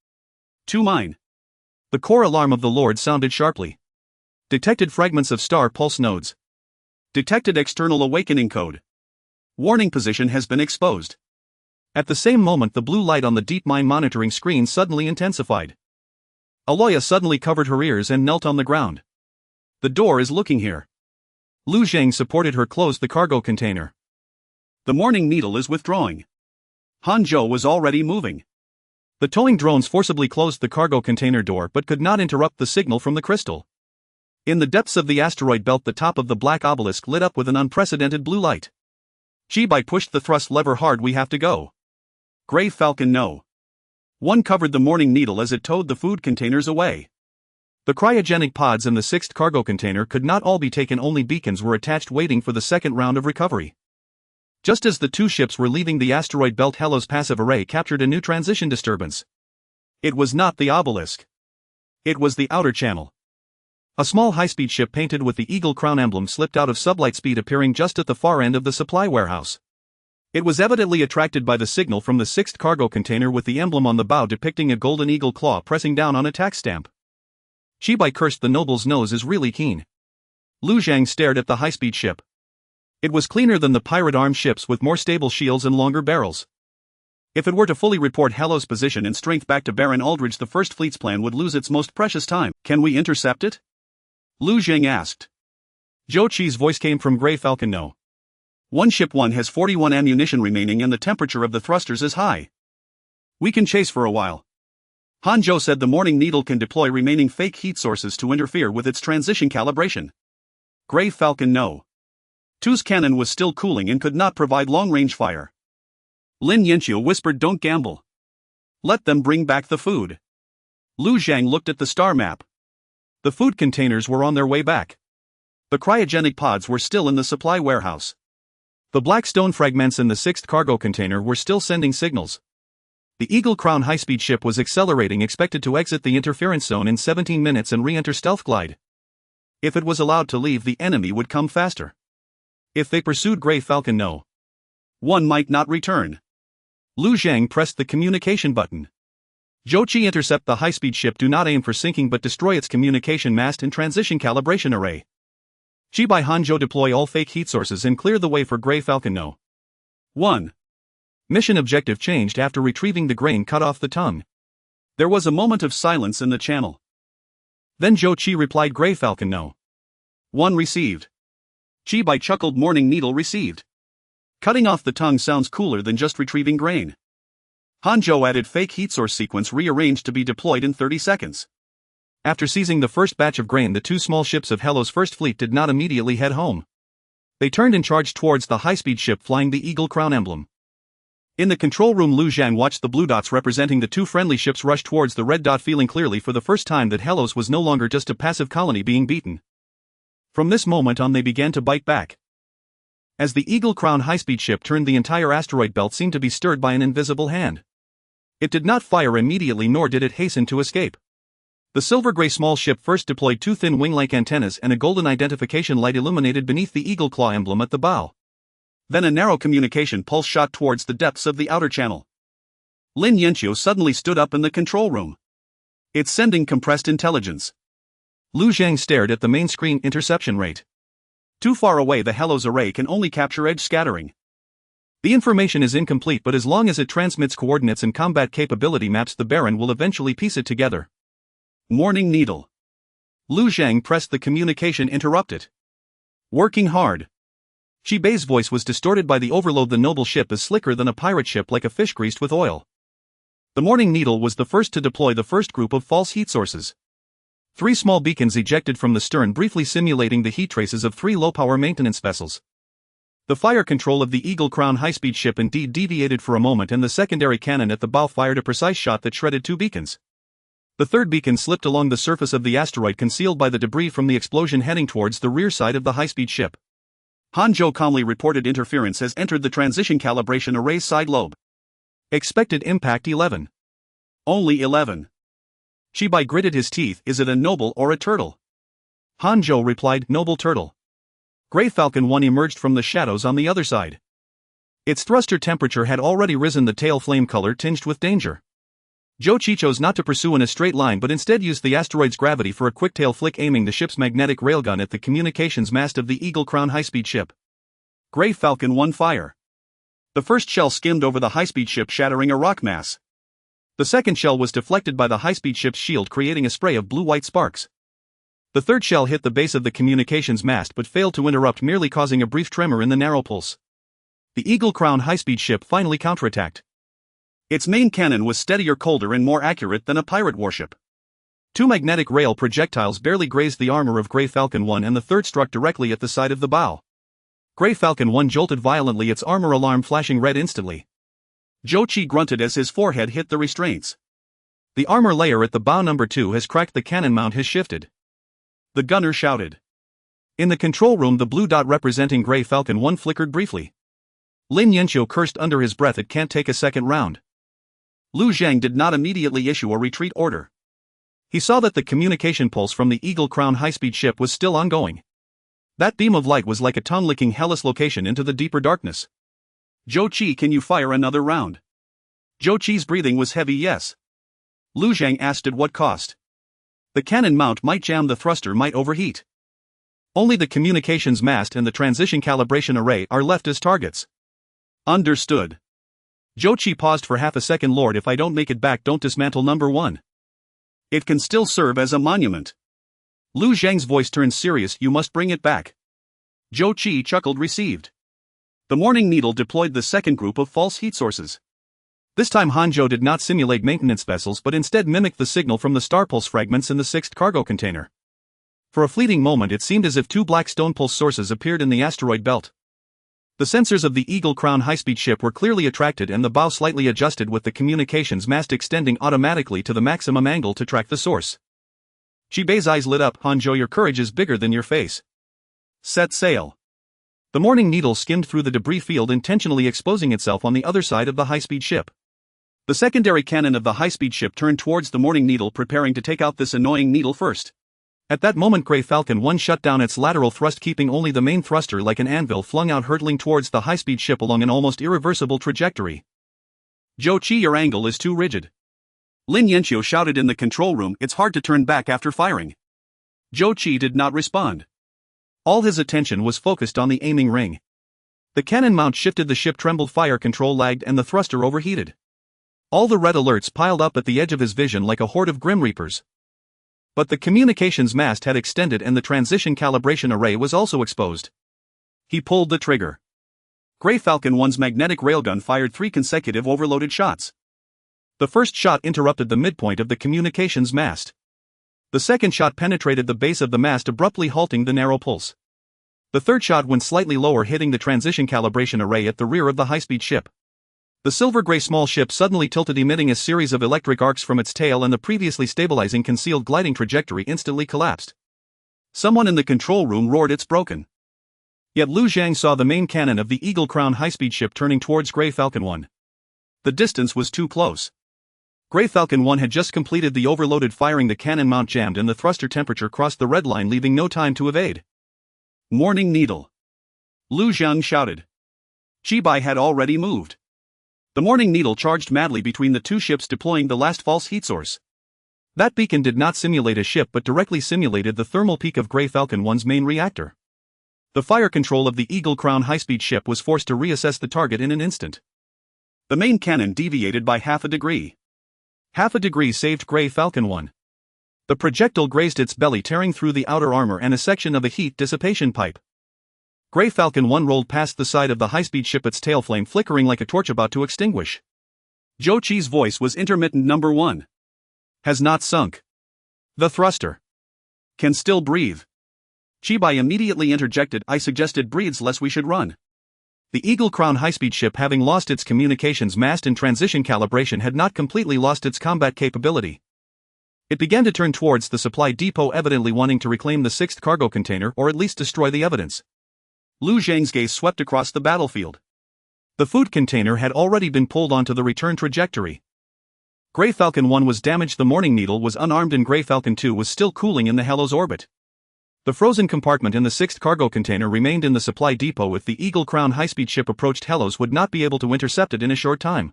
2 mine. The core alarm of the Lord sounded sharply. Detected fragments of star pulse nodes. Detected external awakening code. Warning position has been exposed. At the same moment, the blue light on the deep mine monitoring screen suddenly intensified. Aloya suddenly covered her ears and knelt on the ground. The door is looking here. Lu Zhang supported her, closed the cargo container. The Morning Needle is withdrawing. Hanzhou was already moving. The towing drones forcibly closed the cargo container door but could not interrupt the signal from the crystal. In the depths of the asteroid belt, the top of the black obelisk lit up with an unprecedented blue light. Chibai pushed the thrust lever hard. We have to go. Grey Falcon no. One covered the Morning Needle as it towed the food containers away. The cryogenic pods and the sixth cargo container could not all be taken, only beacons were attached waiting for the second round of recovery. Just as the two ships were leaving the asteroid belt, Hello's passive array captured a new transition disturbance. It was not the obelisk. It was the outer channel. A small high-speed ship painted with the Eagle Crown emblem slipped out of sublight speed, appearing just at the far end of the supply warehouse. It was evidently attracted by the signal from the sixth cargo container, with the emblem on the bow depicting a golden eagle claw pressing down on a tax stamp. Chibai cursed. The noble's nose is really keen. Lu Zhang stared at the high-speed ship. It was cleaner than the pirate-armed ships, with more stable shields and longer barrels. If it were to fully report Hello's position and strength back to Baron Aldridge, the First Fleet's plan would lose its most precious time. Can we intercept it? Lu Zhang asked. Zhou Qi's voice came from Grey Falcon. No. One ship one has 41 ammunition remaining and the temperature of the thrusters is high. We can chase for a while. Hanzhou said the Morning Needle can deploy remaining fake heat sources to interfere with its transition calibration. Grey Falcon no. Tu's cannon was still cooling and could not provide long-range fire. Lin Yanqiu whispered, don't gamble. Let them bring back the food. Lu Zhang looked at the star map. The food containers were on their way back. The cryogenic pods were still in the supply warehouse. The black stone fragments in the sixth cargo container were still sending signals. The Eagle Crown high-speed ship was accelerating, expected to exit the interference zone in 17 minutes and re-enter stealth glide. If it was allowed to leave, the enemy would come faster. If they pursued Grey Falcon no. One might not return. Lu Zhang pressed the communication button. Zhou Qi, intercept the high-speed ship. Do not aim for sinking but destroy its communication mast and transition calibration array. Chibai, Hanzhou, deploy all fake heat sources and clear the way for Grey Falcon no. 1. Mission objective changed after retrieving the grain cut off the tongue. There was a moment of silence in the channel. Then Zhou Qi replied, Grey Falcon no. 1 received. Chibai chuckled, Morning Needle received. Cutting off the tongue sounds cooler than just retrieving grain. Hanzhou added fake heat source sequence rearranged to be deployed in 30 seconds. After seizing the first batch of grain, the two small ships of Hello's First Fleet did not immediately head home. They turned and charged towards the high-speed ship flying the Eagle Crown emblem. In the control room, Lu Zhang watched the blue dots representing the two friendly ships rush towards the red dot, feeling clearly for the first time that Hellos was no longer just a passive colony being beaten. From this moment on, they began to bite back. As the Eagle Crown high-speed ship turned, the entire asteroid belt seemed to be stirred by an invisible hand. It did not fire immediately, nor did it hasten to escape. The silver-gray small ship first deployed two thin wing-like antennas, and a golden identification light illuminated beneath the eagle claw emblem at the bow. Then a narrow communication pulse shot towards the depths of the outer channel. Lin Yanqiu suddenly stood up in the control room. It's sending compressed intelligence. Lu Zhang stared at the main screen. Interception rate. Too far away, the Hellos array can only capture edge scattering. The information is incomplete, but as long as it transmits coordinates and combat capability maps, the Baron will eventually piece it together. Morning Needle. Lu Zhang pressed the communication. Interrupt it. Working hard. Chibei's voice was distorted by the overload. The noble ship is slicker than a pirate ship, like a fish greased with oil. The Morning Needle was the first to deploy the first group of false heat sources. 3 small beacons ejected from the stern, briefly simulating the heat traces of 3 low-power maintenance vessels. The fire control of the Eagle Crown high-speed ship indeed deviated for a moment, and the secondary cannon at the bow fired a precise shot that shredded 2 beacons. The third beacon slipped along the surface of the asteroid, concealed by the debris from the explosion, heading towards the rear side of the high-speed ship. Hanzhou calmly reported interference has entered the transition calibration array's side lobe. Expected impact 11. Only 11. Chibai gritted his teeth. Is it a noble or a turtle? Hanzhou replied, noble turtle. Grey Falcon 1 emerged from the shadows on the other side. Its thruster temperature had already risen, the tail flame color tinged with danger. Zhou Qi chose not to pursue in a straight line, but instead used the asteroid's gravity for a quick tail flick, aiming the ship's magnetic railgun at the communications mast of the Eagle Crown high-speed ship. Grey Falcon 1 fire. The first shell skimmed over the high-speed ship, shattering a rock mass. The second shell was deflected by the high-speed ship's shield, creating a spray of blue-white sparks. The third shell hit the base of the communications mast but failed to interrupt, merely causing a brief tremor in the narrow pulse. The Eagle Crown high-speed ship finally counterattacked. Its main cannon was steadier, colder, and more accurate than a pirate warship. 2 magnetic rail projectiles barely grazed the armor of Grey Falcon 1, and the third struck directly at the side of the bow. Grey Falcon 1 jolted violently, its armor alarm flashing red instantly. Zhou Qi grunted as his forehead hit the restraints. The armor layer at the bow number 2 has cracked, the cannon mount has shifted. The gunner shouted. In the control room, the blue dot representing Grey Falcon 1 flickered briefly. Lin Yanqiu cursed under his breath, it can't take a second round. Lu Zhang did not immediately issue a retreat order. He saw that the communication pulse from the Eagle Crown high-speed ship was still ongoing. That beam of light was like a tongue-licking hellish location into the deeper darkness. Zhou Qi, can you fire another round? Zhou Qi's breathing was heavy. Yes. Lu Zhang asked, at what cost? The cannon mount might jam, the thruster might overheat. Only the communications mast and the transition calibration array are left as targets. Understood. Zhou Qi paused for half a second. Lord, if I don't make it back, don't dismantle number 1. It can still serve as a monument. Lu Zhang's voice turned serious. You must bring it back. Zhou Qi chuckled. Received. The Morning Needle deployed the second group of false heat sources. This time Hanzhou did not simulate maintenance vessels but instead mimicked the signal from the star pulse fragments in the 6th cargo container. For a fleeting moment it seemed as if 2 black stone pulse sources appeared in the asteroid belt. The sensors of the Eagle Crown high-speed ship were clearly attracted, and the bow slightly adjusted, with the communications mast extending automatically to the maximum angle to track the source. Qibei's eyes lit up. Hanzhou, your courage is bigger than your face. Set sail. The Morning Needle skimmed through the debris field, intentionally exposing itself on the other side of the high-speed ship. The secondary cannon of the high-speed ship turned towards the Morning Needle, preparing to take out this annoying needle first. At that moment Grey Falcon 1 shut down its lateral thrust, keeping only the main thruster like an anvil flung out, hurtling towards the high-speed ship along an almost irreversible trajectory. Zhou Qi, your angle is too rigid. Lin Yanqiu shouted in the control room. It's hard to turn back after firing. Zhou Qi did not respond. All his attention was focused on the aiming ring. The cannon mount shifted, the ship trembled, fire control lagged, and the thruster overheated. All the red alerts piled up at the edge of his vision like a horde of Grim Reapers. But the communications mast had extended and the transition calibration array was also exposed. He pulled the trigger. Grey Falcon 1's magnetic railgun fired 3 consecutive overloaded shots. The first shot interrupted the midpoint of the communications mast. The second shot penetrated the base of the mast, abruptly halting the narrow pulse. The third shot went slightly lower, hitting the transition calibration array at the rear of the high-speed ship. The silver-gray small ship suddenly tilted, emitting a series of electric arcs from its tail, and the previously stabilizing concealed gliding trajectory instantly collapsed. Someone in the control room roared, it's broken. Yet Lu Zhang saw the main cannon of the Eagle Crown high-speed ship turning towards Grey Falcon 1. The distance was too close. Grey Falcon 1 had just completed the overloaded firing, the cannon mount jammed, and the thruster temperature crossed the red line, leaving no time to evade. Morning Needle. Lu Zhang shouted. Qibai had already moved. The Morning Needle charged madly between the 2 ships, deploying the last false heat source. That beacon did not simulate a ship but directly simulated the thermal peak of Grey Falcon 1's main reactor. The fire control of the Eagle Crown high-speed ship was forced to reassess the target in an instant. The main cannon deviated by half a degree. Half a degree saved Grey Falcon 1. The projectile grazed its belly, tearing through the outer armor and a section of a heat dissipation pipe. Grey Falcon 1 rolled past the side of the high-speed ship, its tail flame flickering like a torch about to extinguish. Zhou Qi's voice was intermittent. Number 1. Has not sunk. The thruster. Can still breathe. Qibai immediately interjected. I suggested breathes less, we should run. The Eagle Crown high-speed ship, having lost its communications mast and transition calibration, had not completely lost its combat capability. It began to turn towards the supply depot, evidently wanting to reclaim the 6th cargo container or at least destroy the evidence. Lu Zhang's gaze swept across the battlefield. The food container had already been pulled onto the return trajectory. Grey Falcon 1 was damaged, the Morning Needle was unarmed, and Grey Falcon 2 was still cooling in the Hello's orbit. The frozen compartment in the 6th cargo container remained in the supply depot. If the Eagle Crown high-speed ship approached, Hello's would not be able to intercept it in a short time.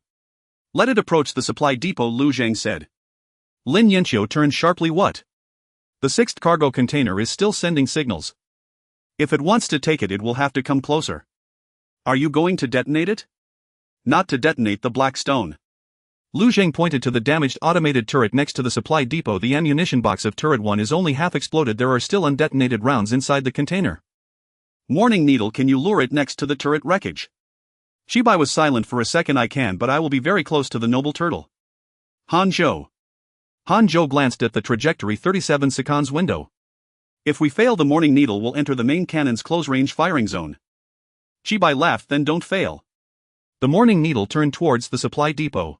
Let it approach the supply depot, Lu Zhang said. Lin Yanqiu turned sharply. What? The 6th cargo container is still sending signals. If it wants to take it, it will have to come closer. Are you going to detonate it? not to detonate the black stone. Lu Zhang pointed to the damaged automated turret next to the supply depot. The ammunition box of turret 1 is only half exploded. There are still undetonated rounds inside the container. Warning needle, can you lure it next to the turret wreckage? Chibai was silent for a second. I can, but I will be very close to the noble turtle. Hanzhou. Hanzhou glanced at the trajectory 37 seconds window. If we fail, the morning needle will enter the main cannon's close-range firing zone. Chibai laughed. Then don't fail. The morning needle turned towards the supply depot.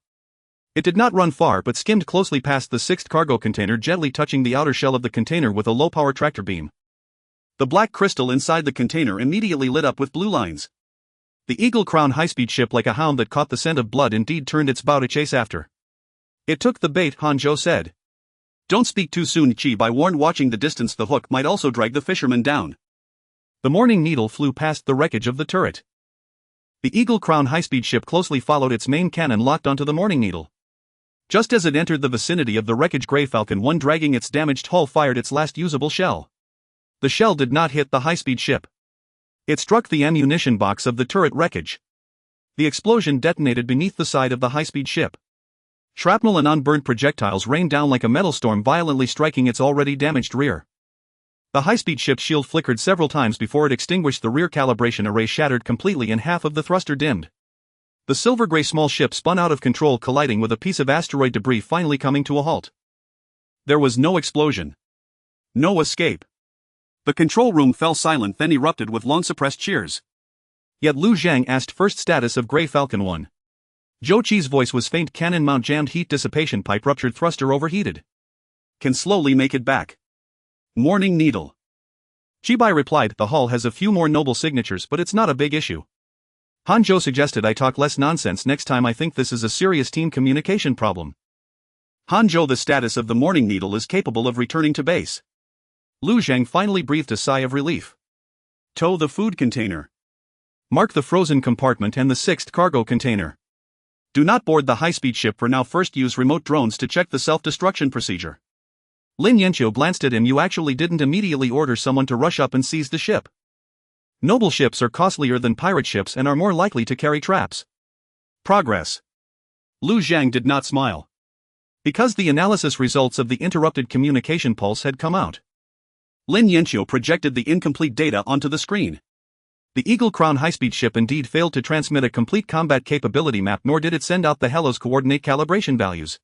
It did not run far but skimmed closely past the 6th cargo container, gently touching the outer shell of the container with a low-power tractor beam. The black crystal inside the container immediately lit up with blue lines. The Eagle Crown high-speed ship, like a hound that caught the scent of blood, indeed turned its bow to chase after. It took the bait, Hanzhou said. Don't speak too soon, Chibai warned. Watching the distance, the hook might also drag the fisherman down. The morning needle flew past the wreckage of the turret. The Eagle Crown high-speed ship closely followed, its main cannon locked onto the morning needle. Just as it entered the vicinity of the wreckage, Grey Falcon 1, dragging its damaged hull, fired its last usable shell. The shell did not hit the high-speed ship. It struck the ammunition box of the turret wreckage. The explosion detonated beneath the side of the high-speed ship. Shrapnel and unburned projectiles rained down like a metal storm, violently striking its already damaged rear. The high-speed ship's shield flickered several times before it extinguished. The rear calibration array shattered completely and half of the thruster dimmed. The silver-gray small ship spun out of control, colliding with a piece of asteroid debris, finally coming to a halt. There was no explosion. No escape. The control room fell silent, then erupted with long-suppressed cheers. Yet Lu Zhang asked first status of Grey Falcon 1. Zhou Qi's voice was faint. Cannon mount jammed, heat dissipation pipe ruptured, thruster overheated. Can slowly make it back. Morning needle. Chibai replied, the hull has a few more noble signatures, but it's not a big issue. Hanzhou suggested I talk less nonsense next time. I think this is a serious team communication problem. Hanzhou, the status of the morning needle is capable of returning to base. Lu Zhang finally breathed a sigh of relief. Tow the food container. Mark the frozen compartment and the 6th cargo container. Do not board the high-speed ship for now. First use remote drones to check the self-destruction procedure. Lin Yanqiu glanced at him. You actually didn't immediately order someone to rush up and seize the ship. Noble ships are costlier than pirate ships and are more likely to carry traps. Progress. Lu Zhang did not smile. Because the analysis results of the interrupted communication pulse had come out. Lin Yanqiu projected the incomplete data onto the screen. The Eagle Crown high-speed ship indeed failed to transmit a complete combat capability map, nor did it send out the Hellos coordinate calibration values.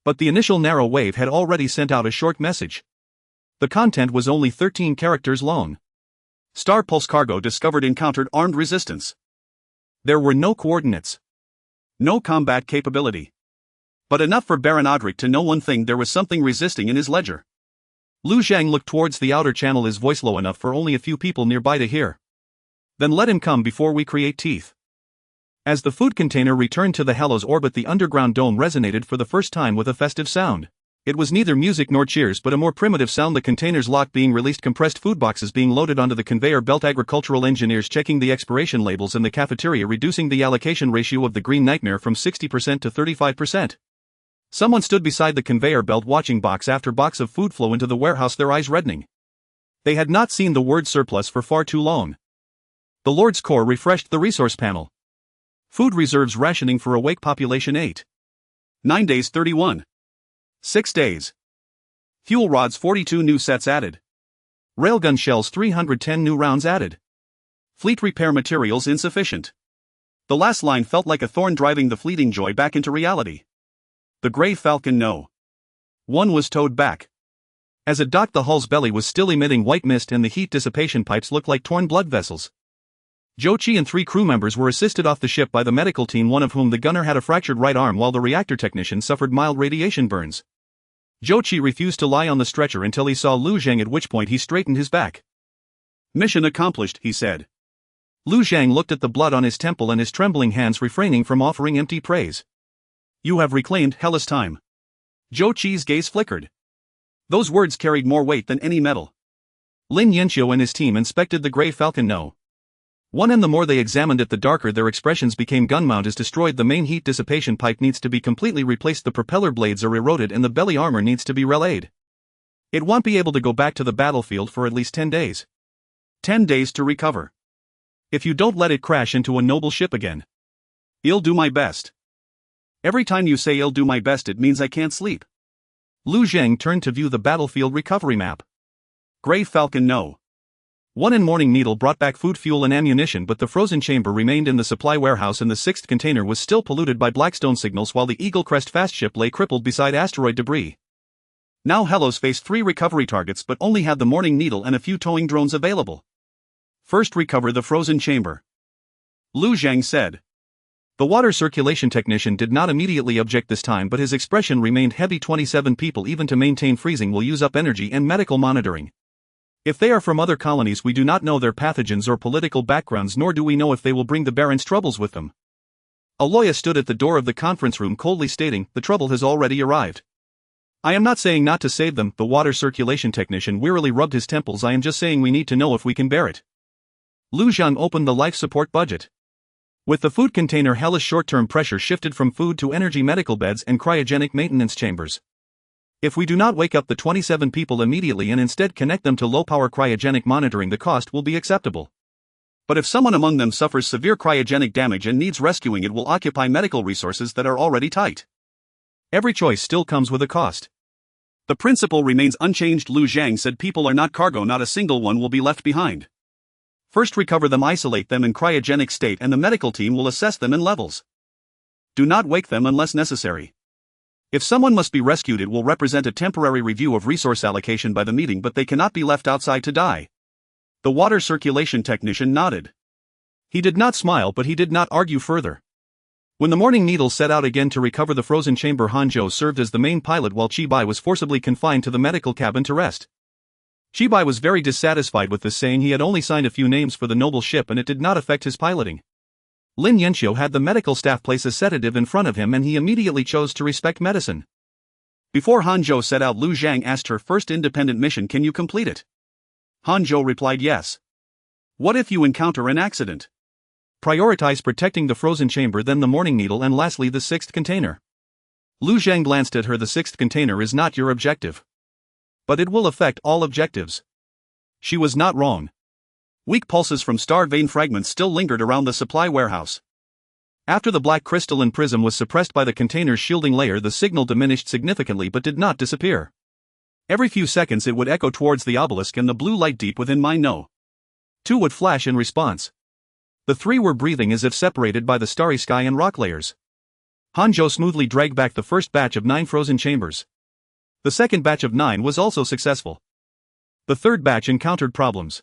But the initial narrow wave had already sent out a short message. The content was only 13 characters long. Star Pulse cargo discovered, encountered armed resistance. There were no coordinates. No combat capability. But enough for Baron Odric to know one thing: there was something resisting in his ledger. Lu Zhang looked towards the outer channel, his voice low enough for only a few people nearby to hear. Then let him come before we create teeth. As the food container returned to the Hellos orbit, the underground dome resonated for the first time with a festive sound. It was neither music nor cheers, but a more primitive sound. The container's lock being released, compressed food boxes being loaded onto the conveyor belt, agricultural engineers checking the expiration labels in the cafeteria, reducing the allocation ratio of the Green Nightmare from 60% to 35%. Someone stood beside the conveyor belt, watching box after box of food flow into the warehouse, their eyes reddening. They had not seen the word surplus for far too long. The Lord's Corps refreshed the resource panel. Food reserves rationing for awake population 8. 9 days 31. 6 days. Fuel rods 42 new sets added. Railgun shells 310 new rounds added. Fleet repair materials insufficient. The last line felt like a thorn, driving the fleeting joy back into reality. The Grey Falcon No. 1 was towed back. As it docked, the hull's belly was still emitting white mist and the heat dissipation pipes looked like torn blood vessels. Zhou Qi and 3 crew members were assisted off the ship by the medical team, one of whom, the gunner, had a fractured right arm, while the reactor technician suffered mild radiation burns. Zhou Qi refused to lie on the stretcher until he saw Lu Zhang, at which point he straightened his back. Mission accomplished, he said. Lu Zhang looked at the blood on his temple and his trembling hands, refraining from offering empty praise. You have reclaimed Hellas time. Zhou Qi's gaze flickered. Those words carried more weight than any medal. Lin Yanqiu and his team inspected the Grey Falcon No. 1, and the more they examined it, the darker their expressions became. Gun mount is destroyed, the main heat dissipation pipe needs to be completely replaced, the propeller blades are eroded, and the belly armor needs to be relayed. It won't be able to go back to the battlefield for at least 10 days. 10 days to recover. If you don't let it crash into a noble ship again. I'll do my best. Every time you say I'll do my best it means I can't sleep. Lu Zhang turned to view the battlefield recovery map. Gray Falcon no. One in Morning Needle brought back food, fuel and ammunition, but the frozen chamber remained in the supply warehouse and the sixth container was still polluted by Blackstone signals while the Eagle Crest fast ship lay crippled beside asteroid debris. Now Hellos faced 3 recovery targets but only had the Morning Needle and a few towing drones available. First, recover the frozen chamber, Lu Zhang said. The water circulation technician did not immediately object this time, but his expression remained heavy. 27 people even to maintain freezing will use up energy and medical monitoring. If they are from other colonies, we do not know their pathogens or political backgrounds, nor do we know if they will bring the Baron's troubles with them. Aloya stood at the door of the conference room coldly stating, the trouble has already arrived. I am not saying not to save them, the water circulation technician wearily rubbed his temples. I am just saying we need to know if we can bear it. Lu Zhang opened the life support budget. With the food container, hellish short-term pressure shifted from food to energy, medical beds and cryogenic maintenance chambers. If we do not wake up the 27 people immediately and instead connect them to low-power cryogenic monitoring, the cost will be acceptable. But if someone among them suffers severe cryogenic damage and needs rescuing, it will occupy medical resources that are already tight. Every choice still comes with a cost. The principle remains unchanged, Lu Zhang said. People are not cargo, not a single one will be left behind. First, recover them, isolate them in cryogenic state, and the medical team will assess them in levels. Do not wake them unless necessary. If someone must be rescued, it will represent a temporary review of resource allocation by the meeting, but they cannot be left outside to die. The water circulation technician nodded. He did not smile, but he did not argue further. When the Morning Needle set out again to recover the frozen chamber, Hanzhou served as the main pilot while Chibai was forcibly confined to the medical cabin to rest. Chibai was very dissatisfied with this, saying he had only signed a few names for the noble ship and it did not affect his piloting. Lin Yanxiu had the medical staff place a sedative in front of him and he immediately chose to respect medicine. Before Hanzhou set out, Lu Zhang asked her, first independent mission, can you complete it? Hanzhou replied, yes. What if you encounter an accident? Prioritize protecting the frozen chamber, then the Morning Needle, and lastly the sixth container. Lu Zhang glanced at her. The sixth container is not your objective. But it will affect all objectives. She was not wrong. Weak pulses from star vein fragments still lingered around the supply warehouse. After the black crystalline prism was suppressed by the container's shielding layer, the signal diminished significantly but did not disappear. Every few seconds it would echo towards the obelisk, and the blue light deep within Mine 2 would flash in response. The 3 were breathing as if separated by the starry sky and rock layers. Hanzhou smoothly dragged back the first batch of 9 frozen chambers. The second batch of 9 was also successful. The third batch encountered problems.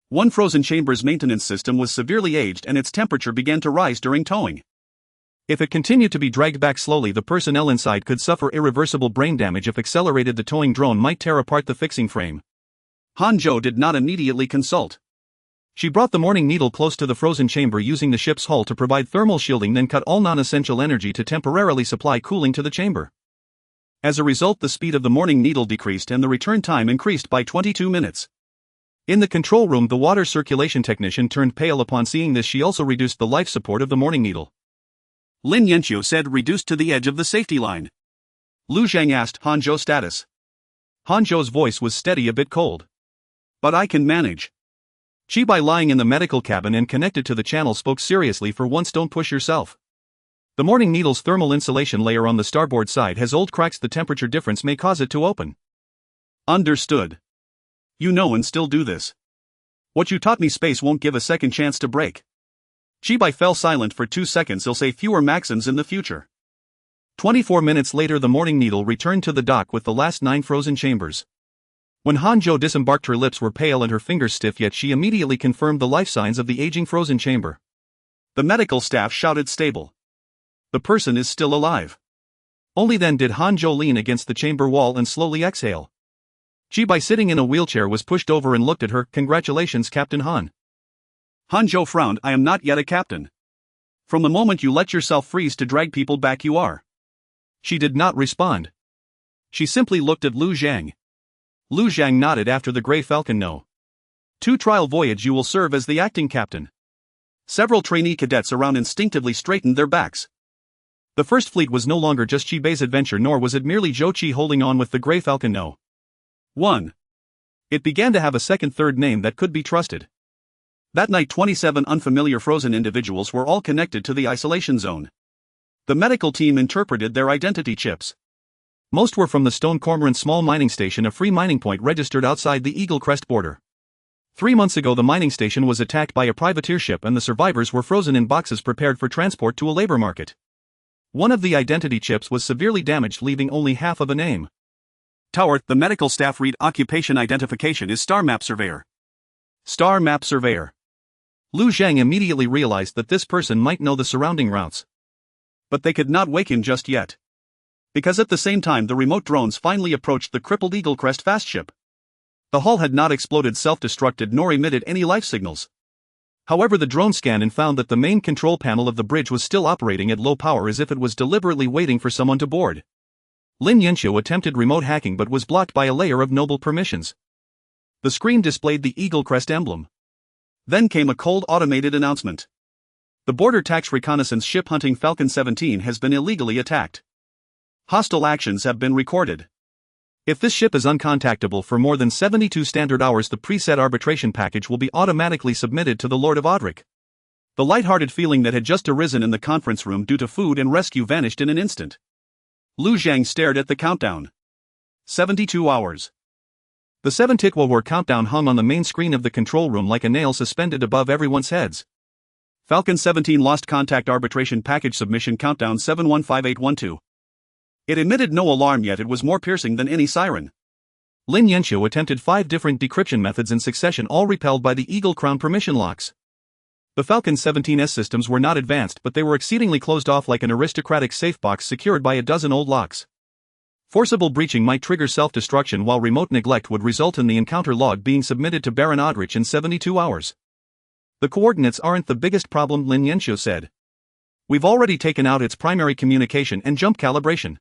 One frozen chamber's maintenance system was severely aged and its temperature began to rise during towing. If it continued to be dragged back slowly, the personnel inside could suffer irreversible brain damage. If accelerated, the towing drone might tear apart the fixing frame. Hanzhou did not immediately consult. She brought the Morning Needle close to the frozen chamber using the ship's hull to provide thermal shielding, then cut all non-essential energy to temporarily supply cooling to the chamber. As a result, the speed of the Morning Needle decreased and the return time increased by 22 minutes. In the control room, the water circulation technician turned pale upon seeing this. She also reduced the life support of the Morning Needle. Lin Yanxiu said, reduced to the edge of the safety line. Lu Zhang asked Hanzhou's status. Hanzhou's voice was steady, a bit cold. But I can manage. Chibai, lying in the medical cabin and connected to the channel, spoke seriously. For once, don't push yourself. The Morning Needle's thermal insulation layer on the starboard side has old cracks. The temperature difference may cause it to open. Understood. You know and still do this. What you taught me, space won't give a second chance to break. Chibai fell silent for 2 seconds. He'll say fewer maxims in the future. 24 minutes later, the Morning Needle returned to the dock with the last 9 frozen chambers. When Hanzhou disembarked, her lips were pale and her fingers stiff, yet she immediately confirmed the life signs of the aging frozen chamber. The medical staff shouted, stable. The person is still alive. Only then did Hanzhou lean against the chamber wall and slowly exhale. Chibai, sitting in a wheelchair, was pushed over and looked at her. Congratulations, Captain Han. Hanzhou frowned. I am not yet a captain. From the moment you let yourself freeze to drag people back, you are. She did not respond. She simply looked at Lu Zhang. Lu Zhang nodded. After the Grey Falcon No. 2 trial voyage, you will serve as the acting captain. Several trainee cadets around instinctively straightened their backs. The First Fleet was no longer just Chibai's adventure, nor was it merely Zhou Qi holding on with the Grey Falcon No. 1. It began to have a second, third name that could be trusted. That night 27 unfamiliar frozen individuals were all connected to the isolation zone. The medical team interpreted their identity chips. Most were from the Stone Cormorant small mining station, a free mining point registered outside the Eagle Crest border. 3 months ago the mining station was attacked by a privateer ship and the survivors were frozen in boxes prepared for transport to a labor market. One of the identity chips was severely damaged, leaving only half of a name. Tower, the medical staff read occupation identification is Star Map Surveyor. Star Map Surveyor. Lu Zhang immediately realized that this person might know the surrounding routes. But they could not wake him just yet. Because at the same time the remote drones finally approached the crippled Eagle Crest fast ship. The hull had not exploded, self-destructed, nor emitted any life signals. However, the drone scanned and found that the main control panel of the bridge was still operating at low power, as if it was deliberately waiting for someone to board. Lin Yanxiu attempted remote hacking but was blocked by a layer of noble permissions. The screen displayed the Eagle Crest emblem. Then came a cold automated announcement. The border tax reconnaissance ship hunting Falcon 17 has been illegally attacked. Hostile actions have been recorded. If this ship is uncontactable for more than 72 standard hours, the preset arbitration package will be automatically submitted to the Lord of Audric. The light-hearted feeling that had just arisen in the conference room due to food and rescue vanished in an instant. Lu Zhang stared at the countdown. 72 hours. The 7-tick World War countdown hung on the main screen of the control room like a nail suspended above everyone's heads. Falcon 17 lost contact arbitration package submission countdown 715812. It emitted no alarm, yet it was more piercing than any siren. Lin Yanxiu attempted 5 different decryption methods in succession, all repelled by the Eagle Crown permission locks. The Falcon 17's systems were not advanced, but they were exceedingly closed off like an aristocratic safe box secured by a dozen old locks. Forcible breaching might trigger self-destruction, while remote neglect would result in the encounter log being submitted to Baron Audrich in 72 hours. The coordinates aren't the biggest problem, Lin Yanxiu said. We've already taken out its primary communication and jump calibration.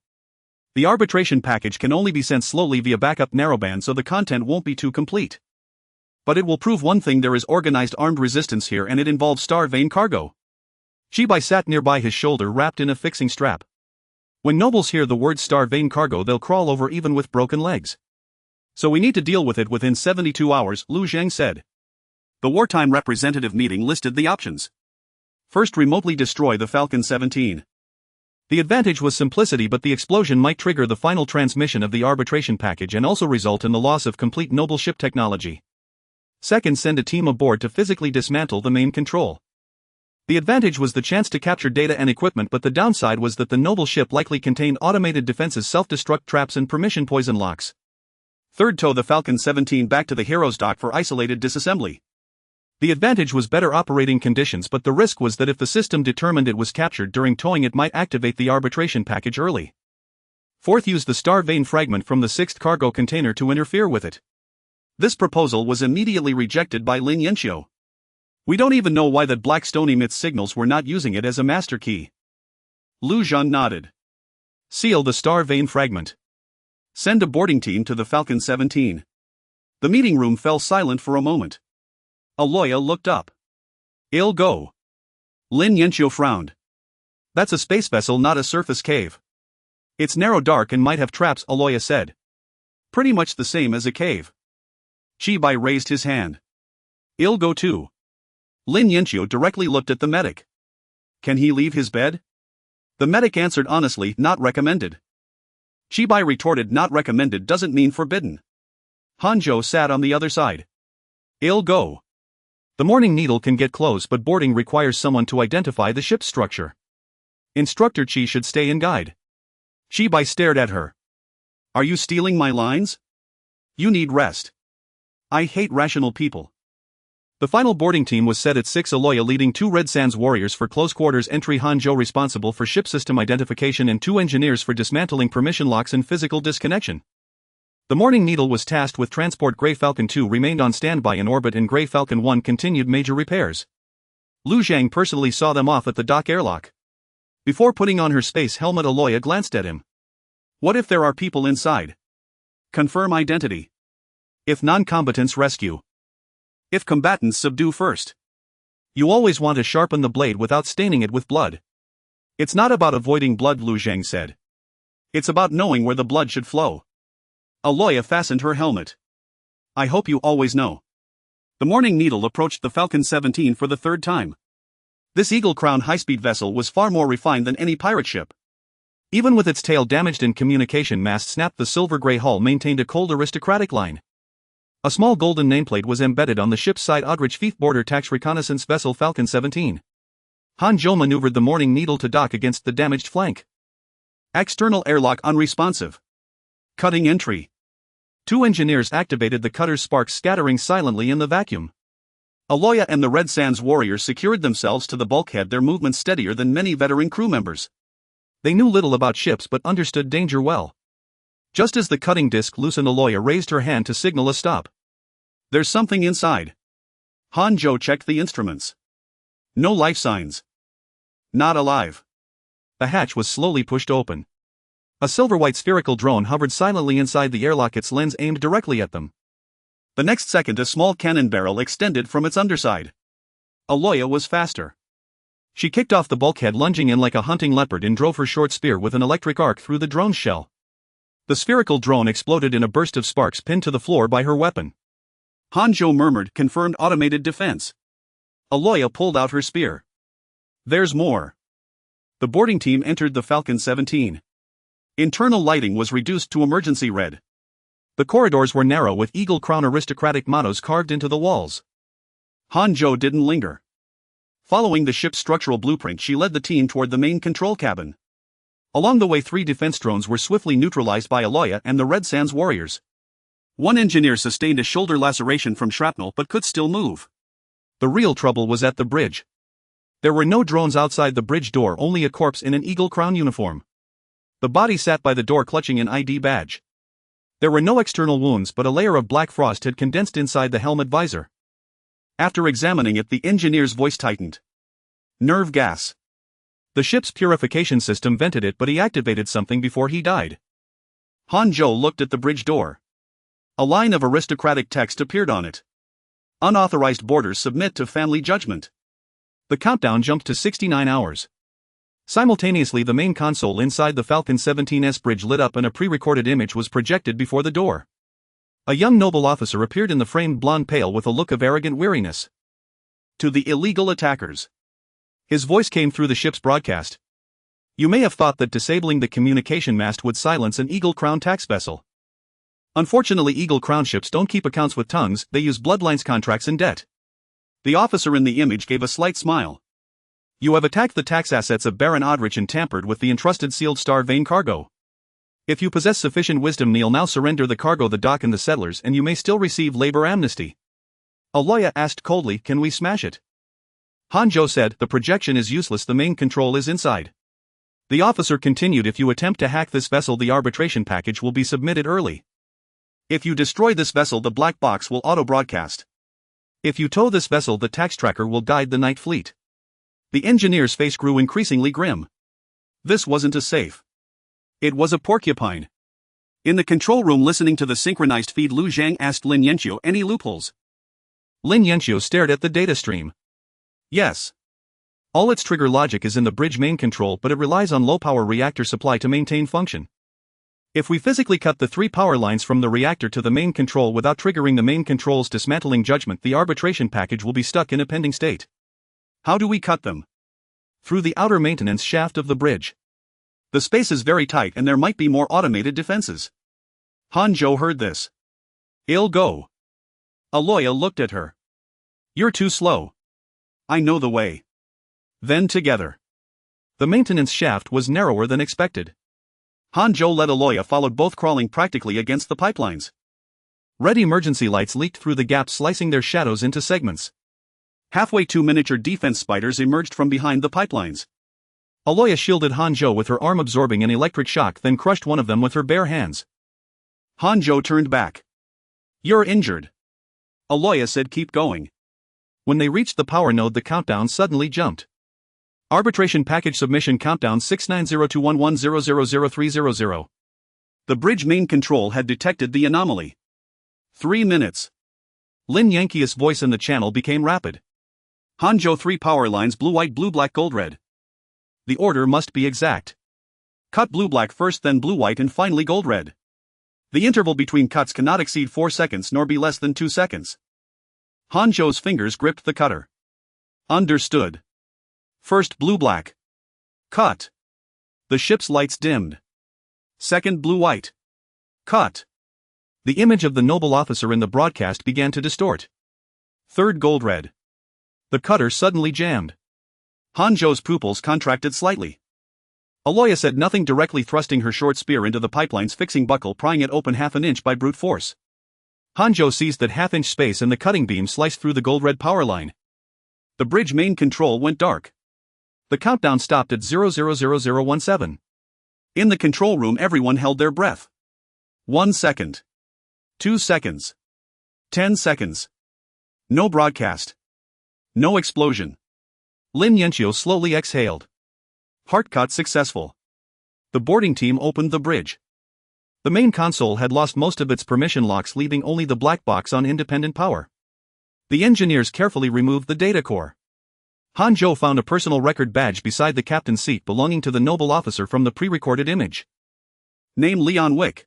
The arbitration package can only be sent slowly via backup narrowband, so the content won't be too complete. But it will prove one thing: there is organized armed resistance here, and it involves Star Vane cargo. Shibai sat nearby his shoulder, wrapped in a fixing strap. When nobles hear the word Star Vane cargo, they'll crawl over even with broken legs. So we need to deal with it within 72 hours, Lu Zhang said. The wartime representative meeting listed the options. First, remotely destroy the Falcon 17. The advantage was simplicity, but the explosion might trigger the final transmission of the arbitration package and also result in the loss of complete noble ship technology. Second, send a team aboard to physically dismantle the main control. The advantage was the chance to capture data and equipment, but the downside was that the noble ship likely contained automated defenses, self-destruct traps, and permission poison locks. Third, tow the Falcon 17 back to the Heroes dock for isolated disassembly. The advantage was better operating conditions, but the risk was that if the system determined it was captured during towing, it might activate the arbitration package early. Fourth, use the Star Vane fragment from the 6th cargo container to interfere with it. This proposal was immediately rejected by Lin Yanxiu. We don't even know why that Blackstone emits signals. We're not using it as a master key. Lu Zhang nodded. Seal the Star Vane fragment. Send a boarding team to the Falcon 17. The meeting room fell silent for a moment. Aloya looked up. I'll go. Lin Yanxiu frowned. That's a space vessel, not a surface cave. It's narrow, dark, and might have traps, Aloya said. Pretty much the same as a cave. Shibai raised his hand. I'll go too. Lin Yanxiu directly looked at the medic. Can he leave his bed? The medic answered honestly, not recommended. Shibai retorted, not recommended doesn't mean forbidden. Hanzhou sat on the other side. I'll go. The Morning Needle can get close, but boarding requires someone to identify the ship's structure. Instructor Chi should stay and guide. Shibai stared at her. Are you stealing my lines? You need rest. I hate rational people. The final boarding team was set at 6, Aloya leading 2 Red Sands warriors for close quarters entry, Hanzhou responsible for ship system identification, and 2 engineers for dismantling permission locks and physical disconnection. The Morning Needle was tasked with transport. Grey Falcon 2 remained on standby in orbit, and Grey Falcon 1 continued major repairs. Lu Zhang personally saw them off at the dock airlock. Before putting on her space helmet, Aloya glanced at him. What if there are people inside? Confirm identity. If non-combatants, rescue. If combatants, subdue first. You always want to sharpen the blade without staining it with blood. It's not about avoiding blood, Lu Zhang said. It's about knowing where the blood should flow. Aloya fastened her helmet. I hope you always know. The Morning Needle approached the Falcon 17 for the third time. This Eagle Crown high-speed vessel was far more refined than any pirate ship. Even with its tail damaged and communication mast snapped, the silver-gray hull maintained a cold aristocratic line. A small golden nameplate was embedded on the ship's side. Aldrich Fief border tax reconnaissance vessel Falcon 17. Han-jo maneuvered the Morning Needle to dock against the damaged flank. External airlock unresponsive. Cutting entry. 2 engineers activated the cutter's sparks, scattering silently in the vacuum. Aloya and the Red Sands warriors secured themselves to the bulkhead, their movements steadier than many veteran crew members. They knew little about ships but understood danger well. Just as the cutting disc loosened, Aloya raised her hand to signal a stop. There's something inside. Han-jo checked the instruments. No life signs. Not alive. The hatch was slowly pushed open. A silver-white spherical drone hovered silently inside the airlock, its lens aimed directly at them. The next second, a small cannon barrel extended from its underside. Aloya was faster. She kicked off the bulkhead, lunging in like a hunting leopard, and drove her short spear with an electric arc through the drone's shell. The spherical drone exploded in a burst of sparks, pinned to the floor by her weapon. Han-jo murmured, confirmed automated defense. Aloya pulled out her spear. There's more. The boarding team entered the Falcon 17. Internal lighting was reduced to emergency red. The corridors were narrow, with Eagle Crown aristocratic mottos carved into the walls. Han-jo didn't linger. Following the ship's structural blueprint, she led the team toward the main control cabin. Along the way, 3 defense drones were swiftly neutralized by Aloya and the Red Sands warriors. 1 engineer sustained a shoulder laceration from shrapnel but could still move. The real trouble was at the bridge. There were no drones outside the bridge door, only a corpse in an Eagle Crown uniform. The body sat by the door clutching an ID badge. There were no external wounds, but a layer of black frost had condensed inside the helmet visor. After examining it, the engineer's voice tightened. Nerve gas. The ship's purification system vented it, but he activated something before he died. Han-jo looked at the bridge door. A line of aristocratic text appeared on it. Unauthorized boarders submit to family judgment. The countdown jumped to 69 hours. Simultaneously, the main console inside the Falcon 17's bridge lit up and a pre-recorded image was projected before the door. A young noble officer appeared in the framed blonde pale with a look of arrogant weariness. To the illegal attackers. His voice came through the ship's broadcast. You may have thought that disabling the communication mast would silence an Eagle Crown tax vessel. Unfortunately, Eagle Crown ships don't keep accounts with tongues, they use bloodlines, contracts, and debt. The officer in the image gave a slight smile. You have attacked the tax assets of Baron Aldrich and tampered with the entrusted sealed Star Vein cargo. If you possess sufficient wisdom, Neil, now surrender the cargo, the dock, and the settlers, and you may still receive labor amnesty. Aloya asked coldly, can we smash it? Han-jo said, the projection is useless, the main control is inside. The officer continued, if you attempt to hack this vessel, the arbitration package will be submitted early. If you destroy this vessel, the black box will auto-broadcast. If you tow this vessel, the tax tracker will guide the night fleet. The engineer's face grew increasingly grim. This wasn't a safe. It was a porcupine. In the control room, listening to the synchronized feed, Lu Zhang asked Lin Yanqiu, any loopholes? Lin Yanqiu stared at the data stream. Yes. All its trigger logic is in the bridge main control, but it relies on low-power reactor supply to maintain function. If we physically cut the 3 power lines from the reactor to the main control without triggering the main control's dismantling judgment, the arbitration package will be stuck in a pending state. How do we cut them? Through the outer maintenance shaft of the bridge. The space is very tight and there might be more automated defenses. Han-jo heard this. I'll go. Aloya looked at her. You're too slow. I know the way. Then together. The maintenance shaft was narrower than expected. Han-jo led Aloya, followed, both crawling practically against the pipelines. Red emergency lights leaked through the gaps, slicing their shadows into segments. Halfway, 2 miniature defense spiders emerged from behind the pipelines. Aloya shielded Han-jo with her arm, absorbing an electric shock, then crushed one of them with her bare hands. Han-jo turned back. You're injured. Aloya said, keep going. When they reached the power node, the countdown suddenly jumped. Arbitration package submission countdown 690211000300. The bridge main control had detected the anomaly. 3 minutes. Lin Yanqiu's voice in the channel became rapid. Han-jo, 3 power lines, blue, white, blue, black, gold, red. The order must be exact. Cut blue, black first, then blue, white, and finally gold, red. The interval between cuts cannot exceed 4 seconds nor be less than 2 seconds. Hanjo's fingers gripped the cutter. Understood. First blue-black. Cut. The ship's lights dimmed. Second blue-white. Cut. The image of the noble officer in the broadcast began to distort. Third gold-red. The cutter suddenly jammed. Hanjo's pupils contracted slightly. Aloya said nothing, directly thrusting her short spear into the pipeline's fixing buckle, prying it open half an inch by brute force. Hanjo seized that half-inch space and the cutting beam sliced through the gold-red power line. The bridge main control went dark. The countdown stopped at 000017. In the control room, everyone held their breath. 1 second. 2 seconds. 10 seconds. No broadcast. No explosion. Lin Yanqiu slowly exhaled. Hard cut successful. The boarding team opened the bridge. The main console had lost most of its permission locks, leaving only the black box on independent power. The engineers carefully removed the data core. Hanjo found a personal record badge beside the captain's seat belonging to the noble officer from the pre-recorded image. Name Leon Wick.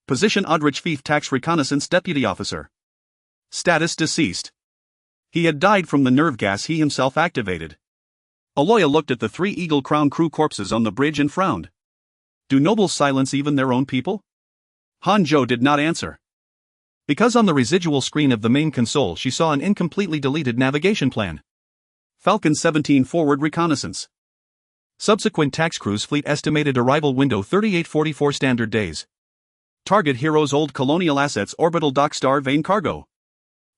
Position Aldrich Fief Tax Reconnaissance Deputy Officer. Status deceased. He had died from the nerve gas he himself activated. Aloya looked at the 3 Eagle Crown crew corpses on the bridge and frowned. Do nobles silence even their own people? Hanjo did not answer. Because on the residual screen of the main console she saw an incompletely deleted navigation plan. Falcon 17 forward reconnaissance. Subsequent tax cruise fleet estimated arrival window 3844 standard days. Target Heroes old colonial assets Orbital Dockstar Vane cargo.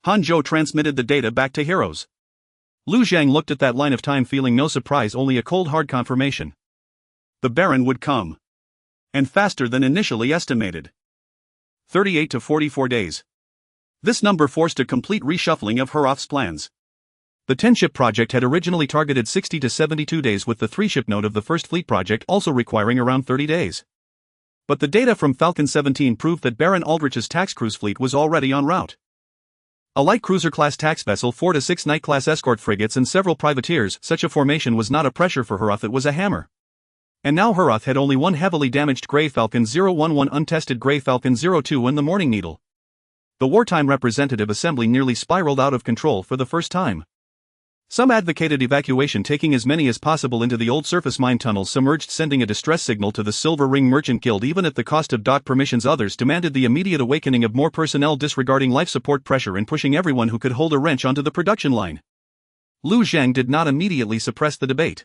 Hanjo transmitted the data back to Heroes. Lu Zhang looked at that line of time, feeling no surprise, only a cold hard confirmation. The Baron would come. And faster than initially estimated. 38 to 44 days. This number forced a complete reshuffling of Hurof's plans. The 10-ship project had originally targeted 60 to 72 days, with the 3-ship node of the First Fleet project also requiring around 30 days. But the data from Falcon 17 proved that Baron Aldrich's tax cruise fleet was already en route. A light cruiser-class tax vessel, 4 to 6 night-class escort frigates and several privateers, such a formation was not a pressure for Huroth, it was a hammer. And now Huroth had only one heavily damaged Grey Falcon 011 untested Grey Falcon 02 and the Morning Needle. The wartime representative assembly nearly spiraled out of control for the first time. Some advocated evacuation, taking as many as possible into the old surface mine tunnels submerged, sending a distress signal to the Silver Ring Merchant Guild even at the cost of dock permissions. Others demanded the immediate awakening of more personnel, disregarding life support pressure and pushing everyone who could hold a wrench onto the production line. Lu Zhang did not immediately suppress the debate.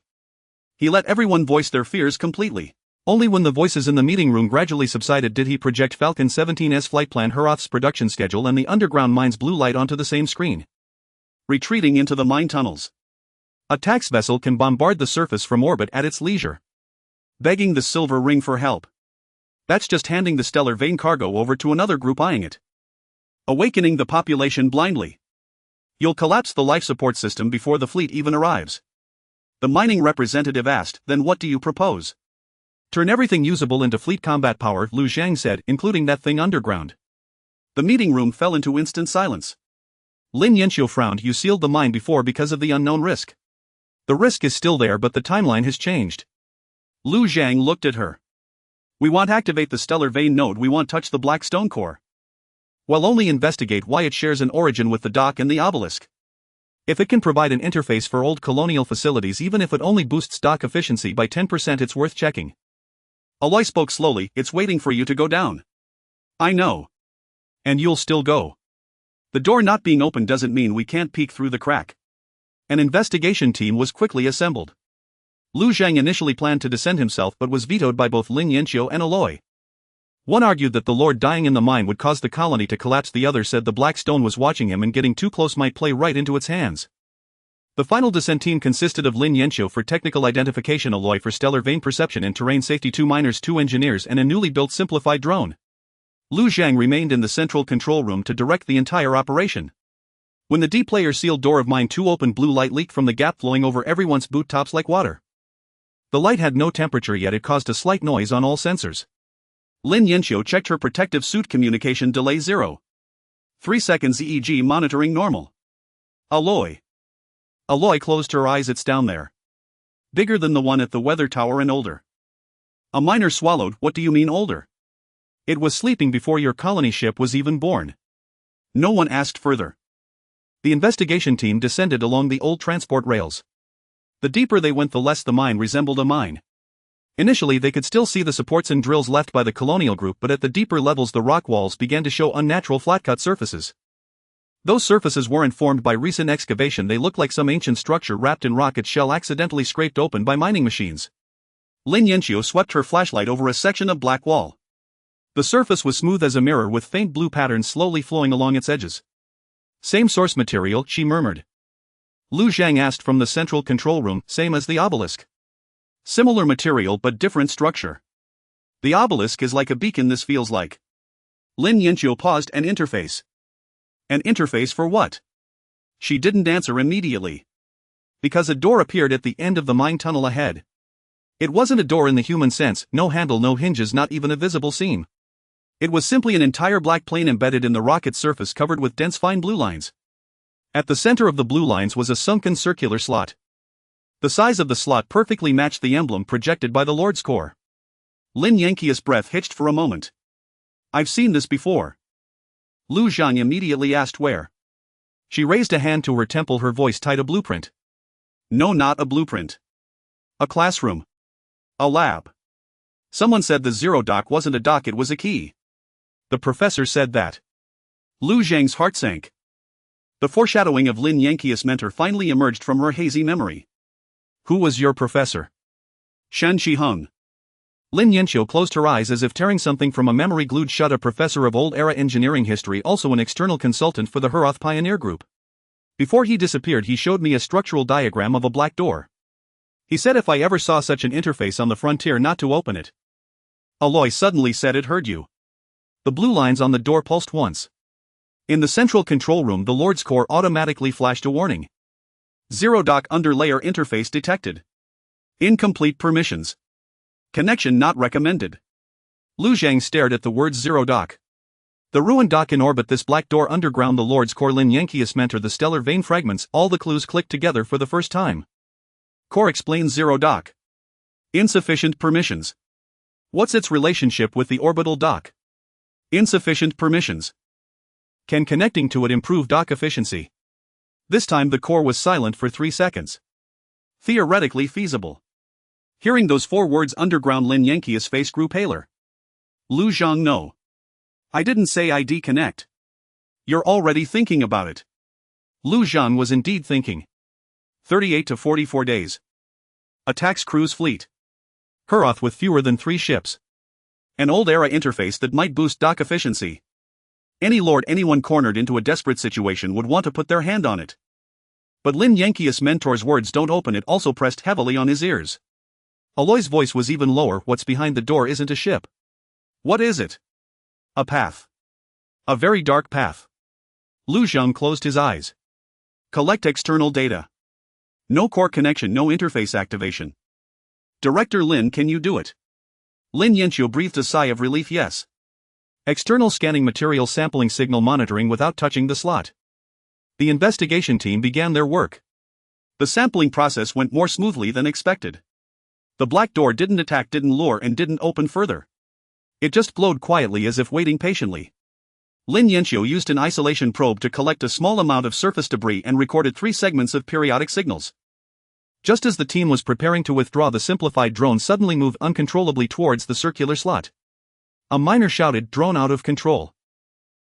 He let everyone voice their fears completely. Only when the voices in the meeting room gradually subsided did he project Falcon 17's flight plan, Huroth's production schedule and the underground mine's blue light onto the same screen. Retreating into the mine tunnels. A tax vessel can bombard the surface from orbit at its leisure. Begging the Silver Ring for help. That's just handing the stellar vein cargo over to another group eyeing it. Awakening the population blindly. You'll collapse the life support system before the fleet even arrives. The mining representative asked, then what do you propose? Turn everything usable into fleet combat power, Lu Zhang said, including that thing underground. The meeting room fell into instant silence. Lin Yanqiu frowned. You sealed the mine before because of the unknown risk. The risk is still there, but the timeline has changed. Lu Zhang looked at her. We want activate the stellar vein node, we want touch the black stone core. Well, only investigate why it shares an origin with the dock and the obelisk. If it can provide an interface for old colonial facilities, even if it only boosts dock efficiency by 10%, it's worth checking. Aloy spoke slowly, it's waiting for you to go down. I know. And you'll still go. The door not being open doesn't mean we can't peek through the crack. An investigation team was quickly assembled. Lu Zhang initially planned to descend himself but was vetoed by both Lin Yanqiu and Aloy. One argued that the Lord dying in the mine would cause the colony to collapse, the other said the Black Stone was watching him and getting too close might play right into its hands. The final descent team consisted of Lin Yanqiu for technical identification, Aloy for stellar vein perception and terrain safety, 2 miners, 2 engineers and a newly built simplified drone. Lu Zhang remained in the central control room to direct the entire operation. When the D-player sealed door of mine 2 opened, blue light leaked from the gap, flowing over everyone's boot tops like water. The light had no temperature yet, it caused a slight noise on all sensors. Lin Yanqiu checked her protective suit, communication delay 0. 3 seconds, EEG monitoring normal. Aloy closed her eyes. It's down there. Bigger than the one at the weather tower and older. A miner swallowed. What do you mean older? It was sleeping before your colony ship was even born. No one asked further. The investigation team descended along the old transport rails. The deeper they went, the less the mine resembled a mine. Initially, they could still see the supports and drills left by the colonial group, but at the deeper levels the rock walls began to show unnatural flat-cut surfaces. Those surfaces weren't formed by recent excavation, they looked like some ancient structure wrapped in rocket shell accidentally scraped open by mining machines. Lin Yanqiu swept her flashlight over a section of black wall. The surface was smooth as a mirror with faint blue patterns slowly flowing along its edges. Same source material, she murmured. Lu Zhang asked from the central control room, same as the obelisk. Similar material but different structure. The obelisk is like a beacon, this feels like. Lin Yanqiu paused. An interface. An interface for what? She didn't answer immediately. Because a door appeared at the end of the mine tunnel ahead. It wasn't a door in the human sense, no handle, no hinges, not even a visible seam. It was simply an entire black plane embedded in the rocket's surface covered with dense fine blue lines. At the center of the blue lines was a sunken circular slot. The size of the slot perfectly matched the emblem projected by the Lord's core. Lin Yanqiu's breath hitched for a moment. I've seen this before. Lu Zhang immediately asked where. She raised a hand to her temple, her voice tight. A blueprint. No, not a blueprint. A classroom. A lab. Someone said the zero dock wasn't a dock, it was a key. The professor said that. Lu Zhang's heart sank. The foreshadowing of Lin Yanqiu's mentor finally emerged from her hazy memory. Who was your professor? Shen Shiheng. Lin Yanqiu closed her eyes as if tearing something from a memory glued shut. A professor of old-era engineering history, also an external consultant for the Heroth Pioneer Group. Before he disappeared, he showed me a structural diagram of a black door. He said if I ever saw such an interface on the frontier not to open it. Aloy suddenly said it heard you. The blue lines on the door pulsed once. In the central control room, the Lord's core automatically flashed a warning. Zero dock underlayer interface detected. Incomplete permissions. Connection not recommended. Lu Zhang stared at the words zero dock. The ruined dock in orbit, this black door underground, the Lord's core, Lin Yanqiu's mentor, the stellar vein fragments, all the clues clicked together for the first time. Core explains zero dock. Insufficient permissions. What's its relationship with the orbital dock? Insufficient permissions. Can connecting to it improve dock efficiency? This time the core was silent for 3 seconds. Theoretically feasible. Hearing those 4 words underground, Lin Yanqiu's face grew paler. Lu Zhang, no. I didn't say I deconnect. You're already thinking about it. Lu Zhang was indeed thinking. 38 to 44 days. Attacks cruise fleet. Heroth with fewer than 3 ships. An old-era interface that might boost dock efficiency. Any lord, anyone cornered into a desperate situation would want to put their hand on it. But Lin Yanqiu's mentor's words, don't open it, also pressed heavily on his ears. Aloy's voice was even lower. What's behind the door isn't a ship. What is it? A path. A very dark path. Lu Zhang closed his eyes. Collect external data. No core connection, no interface activation. Director Lin, can you do it? Lin Yanqiu breathed a sigh of relief. Yes. External scanning, material sampling, signal monitoring without touching the slot. The investigation team began their work. The sampling process went more smoothly than expected. The black door didn't attack, didn't lure, and didn't open further. It just glowed quietly as if waiting patiently. Lin Yanqiu used an isolation probe to collect a small amount of surface debris and recorded 3 segments of periodic signals. Just as the team was preparing to withdraw, the simplified drone suddenly moved uncontrollably towards the circular slot. A miner shouted, "Drone out of control."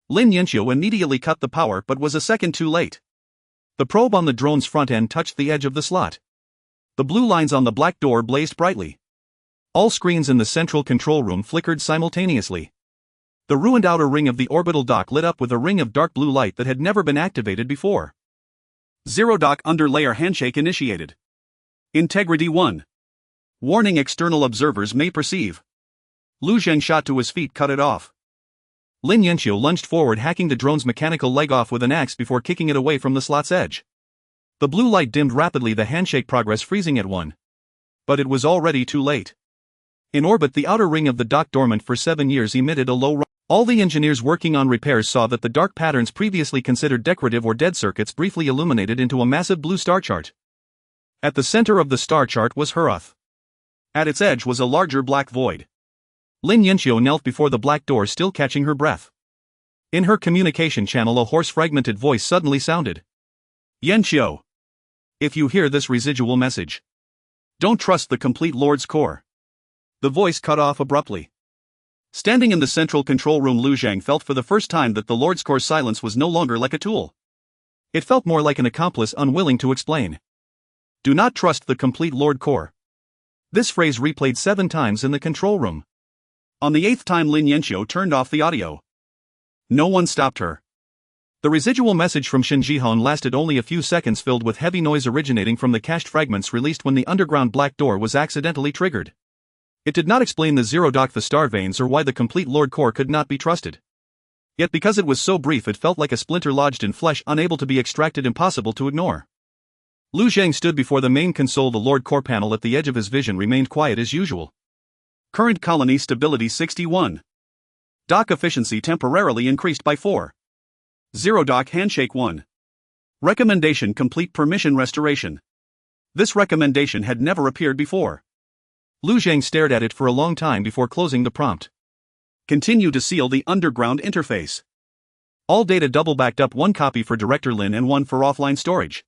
Lin Yanqiu immediately cut the power, but was a second too late. The probe on the drone's front end touched the edge of the slot. The blue lines on the black door blazed brightly. All screens in the central control room flickered simultaneously. The ruined outer ring of the orbital dock lit up with a ring of dark blue light that had never been activated before. Zero dock underlayer handshake initiated. Integrity 1. Warning, external observers may perceive. Lu Zhang shot to his feet, cut it off. Lin Yanqiu lunged forward, hacking the drone's mechanical leg off with an axe before kicking it away from the slot's edge. The blue light dimmed rapidly, the handshake progress freezing at 1. But it was already too late. In orbit, the outer ring of the dock, dormant for 7 years, emitted a low. All the engineers working on repairs saw that the dark patterns previously considered decorative or dead circuits briefly illuminated into a massive blue star chart. At the center of the star chart was Heroth. At its edge was a larger black void. Lin Yanqiu knelt before the black door, still catching her breath. In her communication channel, a hoarse, fragmented voice suddenly sounded. Yanqiu. If you hear this residual message, don't trust the complete Lord's core. The voice cut off abruptly. Standing in the central control room, Lu Zhang felt for the first time that the Lord's core's silence was no longer like a tool. It felt more like an accomplice unwilling to explain. Do not trust the complete Lord core. This phrase replayed 7 times in the control room. On the 8th time, Lin Yanqiu turned off the audio. No one stopped her. The residual message from Shen Jihong lasted only a few seconds, filled with heavy noise originating from the cached fragments released when the underground black door was accidentally triggered. It did not explain the zero dock, the star veins, or why the complete Lord core could not be trusted. Yet because it was so brief, it felt like a splinter lodged in flesh, unable to be extracted, impossible to ignore. Lu Zhang stood before the main console. The Lord core panel at the edge of his vision remained quiet as usual. Current colony stability 61. Dock efficiency temporarily increased by 4. Zero dock handshake 1. Recommendation complete permission restoration. This recommendation had never appeared before. Lu Zhang stared at it for a long time before closing the prompt. Continue to seal the underground interface. All data double backed up, 1 copy for Director Lin and 1 for offline storage.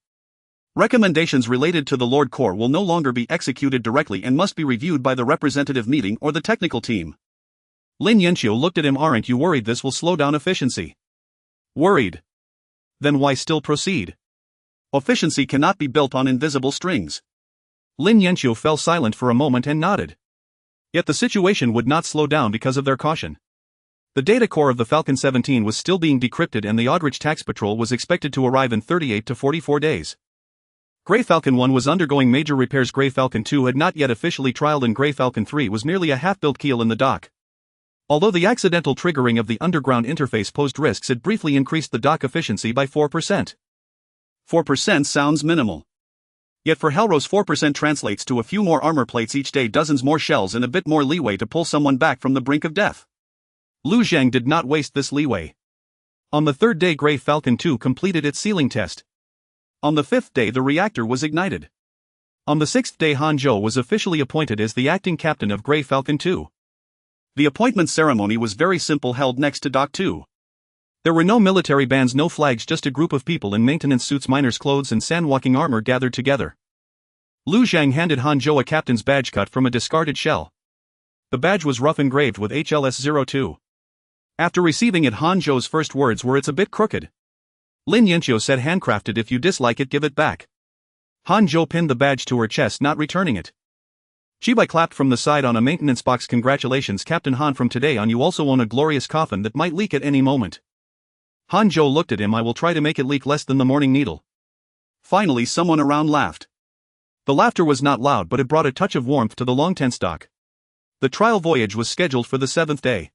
Recommendations related to the Lord core will no longer be executed directly and must be reviewed by the representative meeting or the technical team. Lin Yanqiu looked at him. Aren't you worried this will slow down efficiency? Worried? Then why still proceed? Efficiency cannot be built on invisible strings. Lin Yanqiu fell silent for a moment and nodded. Yet the situation would not slow down because of their caution. The data core of the Falcon 17 was still being decrypted, and the Aldrich tax patrol was expected to arrive in 38 to 44 days. Grey Falcon 1 was undergoing major repairs. Grey Falcon 2 had not yet officially trialed, and Grey Falcon 3 was merely a half-built keel in the dock. Although the accidental triggering of the underground interface posed risks, it briefly increased the dock efficiency by 4%. 4% sounds minimal. Yet for Hellrose, 4% translates to a few more armor plates each day, dozens more shells, and a bit more leeway to pull someone back from the brink of death. Lu Zhang did not waste this leeway. On the 3rd day, Grey Falcon 2 completed its sealing test. On the 5th day, the reactor was ignited. On the 6th day, Han Zhou was officially appointed as the acting captain of Grey Falcon 2. The appointment ceremony was very simple, held next to Dock 2. There were no military bands, no flags, just a group of people in maintenance suits, miners' clothes, and sandwalking armor gathered together. Lu Zhang handed Han Zhou a captain's badge cut from a discarded shell. The badge was rough, engraved with HLS-02. After receiving it, Han Zhou's first words were, "It's a bit crooked." Lin Yanqiu said, "Handcrafted. If you dislike it, give it back." Han Zhou pinned the badge to her chest, not returning it. Chibai clapped from the side on a maintenance box. "Congratulations, Captain Han. From today on, you also own a glorious coffin that might leak at any moment." Han Zhou looked at him. "I will try to make it leak less than the morning needle." Finally, someone around laughed. The laughter was not loud, but it brought a touch of warmth to the long tense dock. The trial voyage was scheduled for the 7th day.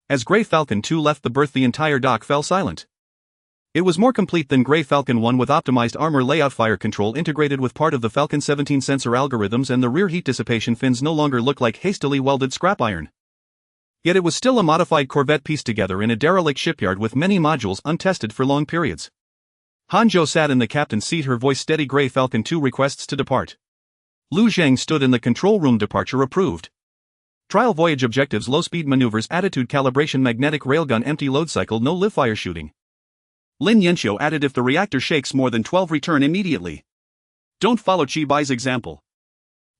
As Grey Falcon 2 left the berth, the entire dock fell silent. It was more complete than Grey Falcon 1, with optimized armor layout, fire control integrated with part of the Falcon 17 sensor algorithms, and the rear heat dissipation fins no longer looked like hastily welded scrap iron. Yet it was still a modified corvette pieced together in a derelict shipyard with many modules untested for long periods. Han Zhou sat in the captain's seat, her voice steady. Grey Falcon 2 requests to depart. Lu Zhang stood in the control room. Departure approved. Trial voyage objectives: low speed maneuvers, attitude calibration, magnetic railgun, empty load cycle, no live fire shooting. Lin Yanqiu added, "If the reactor shakes more than 12, return immediately. Don't follow Chibai's example."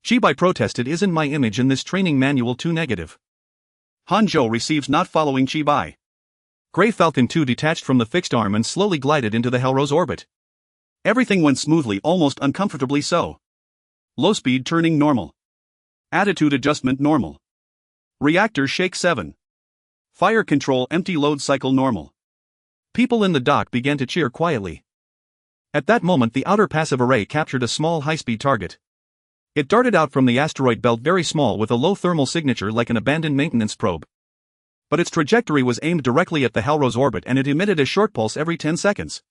Chibai protested, "Isn't my image in this training manual too negative?" Han Zhou receives not following Chibai. Grey Falcon 2 detached from the fixed arm and slowly glided into the Hellrose orbit. Everything went smoothly, almost uncomfortably so. Low speed turning normal. Attitude adjustment normal. Reactor shake 7. Fire control empty load cycle normal. People in the dock began to cheer quietly. At that moment, the outer passive array captured a small high-speed target. It darted out from the asteroid belt, very small, with a low thermal signature like an abandoned maintenance probe. But its trajectory was aimed directly at the Hellrose orbit, and it emitted a short pulse every 10 seconds.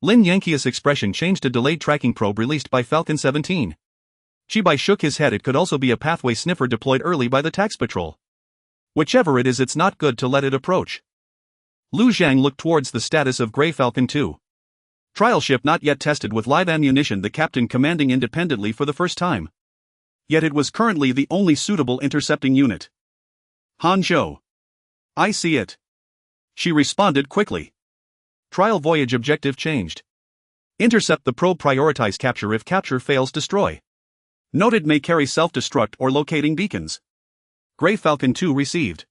Lin Yanqiu's expression changed. A delayed tracking probe released by Falcon 17. Chibai shook his head. It could also be a pathway sniffer deployed early by the tax patrol. Whichever it is, it's not good to let it approach. Lu Zhang looked towards the status of Grey Falcon 2. Trial ship not yet tested with live ammunition, the captain commanding independently for the first time. Yet it was currently the only suitable intercepting unit. Han Zhou. I see it. She responded quickly. Trial voyage objective changed. Intercept the probe. Prioritize capture. If capture fails, destroy. Noted may carry self-destruct or locating beacons. Grey Falcon 2 received.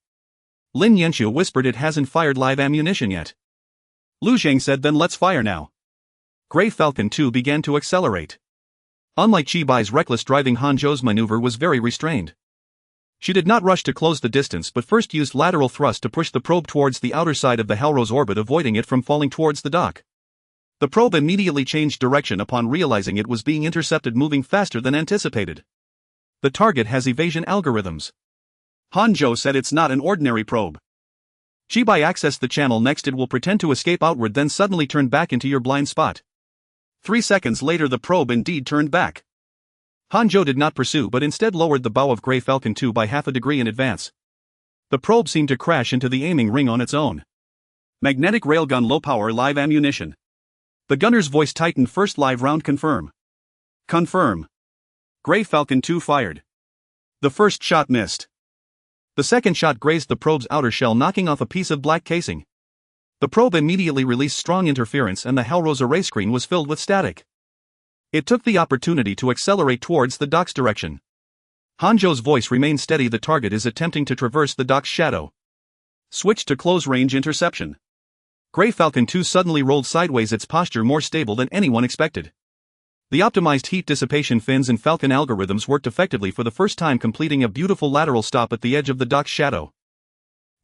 Lin Yanxiu whispered it hasn't fired live ammunition yet. Lu Zhang said then let's fire now. Grey Falcon 2 began to accelerate. Unlike Chi Bai's reckless driving, Han Zhou's maneuver was very restrained. She did not rush to close the distance but first used lateral thrust to push the probe towards the outer side of the Hellrose orbit, avoiding it from falling towards the dock. The probe immediately changed direction upon realizing it was being intercepted, moving faster than anticipated. The target has evasion algorithms. Han Zhou said it's not an ordinary probe. Chi Bai accessed the channel next. It will pretend to escape outward then suddenly turn back into your blind spot. 3 seconds later the probe indeed turned back. Han Zhou did not pursue but instead lowered the bow of Grey Falcon 2 by half a degree in advance. The probe seemed to crash into the aiming ring on its own. Magnetic railgun, low power, live ammunition. The gunner's voice tightened. First live round confirm. Confirm. Grey Falcon 2 fired. The first shot missed. The second shot grazed the probe's outer shell, knocking off a piece of black casing. The probe immediately released strong interference and the Hellrose array screen was filled with static. It took the opportunity to accelerate towards the dock's direction. Han Zhou's voice remained steady. The target is attempting to traverse the dock's shadow. Switch to close-range interception. Grey Falcon 2 suddenly rolled sideways, its posture more stable than anyone expected. The optimized heat dissipation fins and Falcon algorithms worked effectively for the first time, completing a beautiful lateral stop at the edge of the dock's shadow.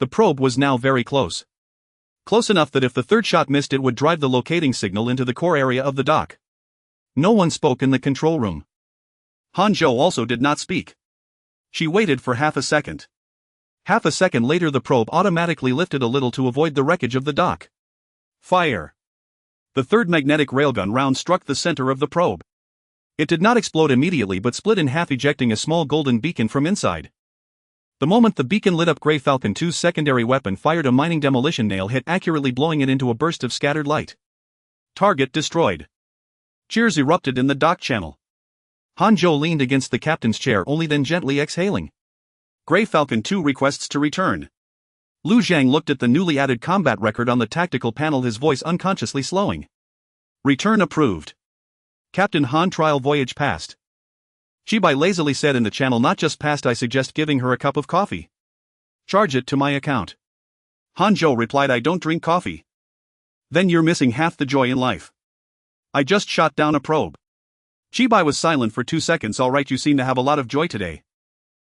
The probe was now very close. Close enough that if the third shot missed it would drive the locating signal into the core area of the dock. No one spoke in the control room. Han Zhou also did not speak. She waited for half a second. Half a second later the probe automatically lifted a little to avoid the wreckage of the dock. Fire. The third magnetic railgun round struck the center of the probe. It did not explode immediately but split in half, ejecting a small golden beacon from inside. The moment the beacon lit up, Grey Falcon 2's secondary weapon fired a mining demolition nail hit, accurately blowing it into a burst of scattered light. Target destroyed. Cheers erupted in the dock channel. Han Zhou leaned against the captain's chair, only then gently exhaling. Grey Falcon 2 requests to return. Lu Zhang looked at the newly added combat record on the tactical panel, his voice unconsciously slowing. Return approved. Captain Han, trial voyage passed. Chi Bai lazily said in the channel, not just passed, I suggest giving her a cup of coffee. Charge it to my account. Han Zhou replied, I don't drink coffee. Then you're missing half the joy in life. I just shot down a probe. Chi Bai was silent for 2 seconds. All right, you seem to have a lot of joy today.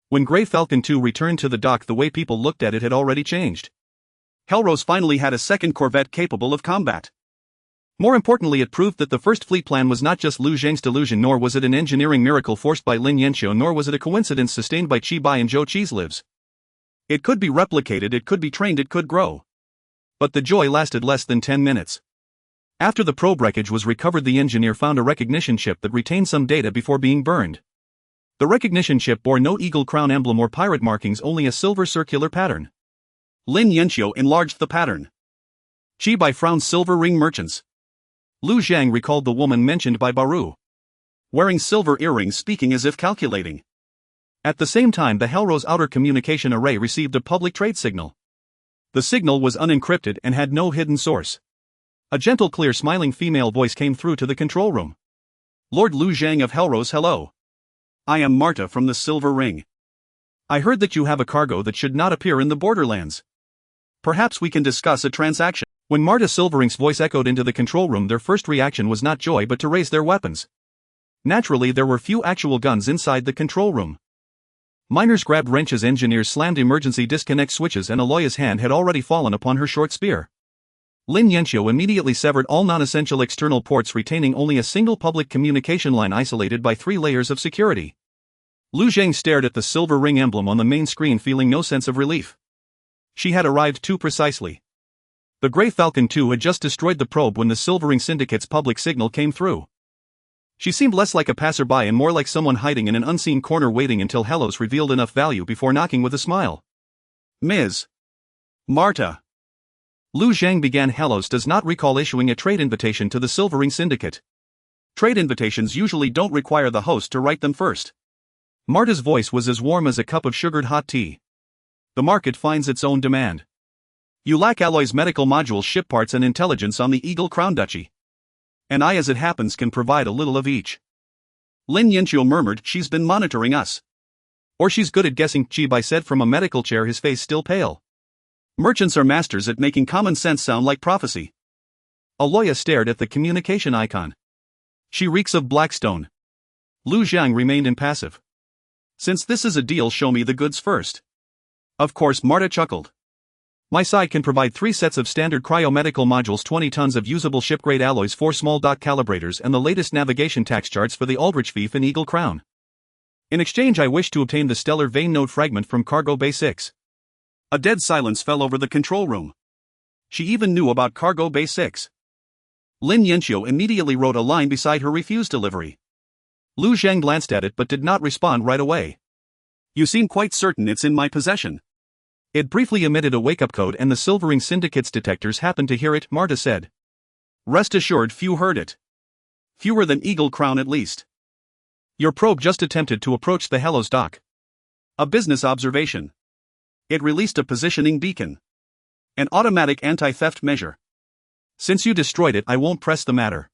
When Grey Falcon 2 returned to the dock, the way people looked at it had already changed. Hellrose finally had a second corvette capable of combat. More importantly, it proved that the first fleet plan was not just Lu Zhang's delusion, nor was it an engineering miracle forced by Lin Yanxiu, nor was it a coincidence sustained by Chi Bai and Zhou Qi's lives. It could be replicated, it could be trained, it could grow. But the joy lasted less than 10 minutes. After the probe wreckage was recovered, the engineer found a recognition chip that retained some data before being burned. The recognition chip bore no eagle crown emblem or pirate markings, only a silver circular pattern. Lin Yanxiu enlarged the pattern. Chi Bai frowned. Silver ring merchants. Lu Zhang recalled the woman mentioned by Baru. Wearing silver earrings, speaking as if calculating. At the same time, the Hellrose outer communication array received a public trade signal. The signal was unencrypted and had no hidden source. A gentle, clear, smiling female voice came through to the control room. Lord Lu Zhang of Hellrose, hello. I am Marta from the Silver Ring. I heard that you have a cargo that should not appear in the borderlands. Perhaps we can discuss a transaction. When Marta Silvering's voice echoed into the control room, their first reaction was not joy but to raise their weapons. Naturally, there were few actual guns inside the control room. Miners grabbed wrenches, engineers slammed emergency disconnect switches, and Aloya's hand had already fallen upon her short spear. Lin Yanxiu immediately severed all non-essential external ports, retaining only a single public communication line isolated by 3 layers of security. Lu Zhang stared at the silver ring emblem on the main screen, feeling no sense of relief. She had arrived too precisely. The Grey Falcon 2 had just destroyed the probe when the Silvering Syndicate's public signal came through. She seemed less like a passerby and more like someone hiding in an unseen corner, waiting until Hellrose revealed enough value before knocking with a smile. Ms. Marta. Lu Zhang began. Hellrose does not recall issuing a trade invitation to the Silvering Syndicate. Trade invitations usually don't require the host to write them first. Marta's voice was as warm as a cup of sugared hot tea. The market finds its own demand. You lack alloys, medical modules, ship parts, and intelligence on the Eagle Crown Duchy. And I as it happens can provide a little of each. Lin Yanqiu murmured, she's been monitoring us. Or she's good at guessing, Chibai said from a medical chair, his face still pale. Merchants are masters at making common sense sound like prophecy. Aloya stared at the communication icon. She reeks of Blackstone. Lu Jiang remained impassive. Since this is a deal, show me the goods first. Of course, Marta chuckled. My side can provide 3 sets of standard cryomedical modules, 20 tons of usable ship-grade alloys, 4 small dot calibrators, and the latest navigation tax charts for the Aldrich Fief and Eagle Crown. In exchange, I wish to obtain the stellar vein node fragment from Cargo Bay 6. A dead silence fell over the control room. She even knew about Cargo Bay 6. Lin Yanqiu immediately wrote a line beside her refused delivery. Lu Zhang glanced at it but did not respond right away. You seem quite certain it's in my possession. It briefly emitted a wake-up code and the Silvering Syndicate's detectors happened to hear it, Marta said. Rest assured, few heard it. Fewer than Eagle Crown at least. Your probe just attempted to approach the Hellos dock. A business observation. It released a positioning beacon. An automatic anti-theft measure. Since you destroyed it, I won't press the matter.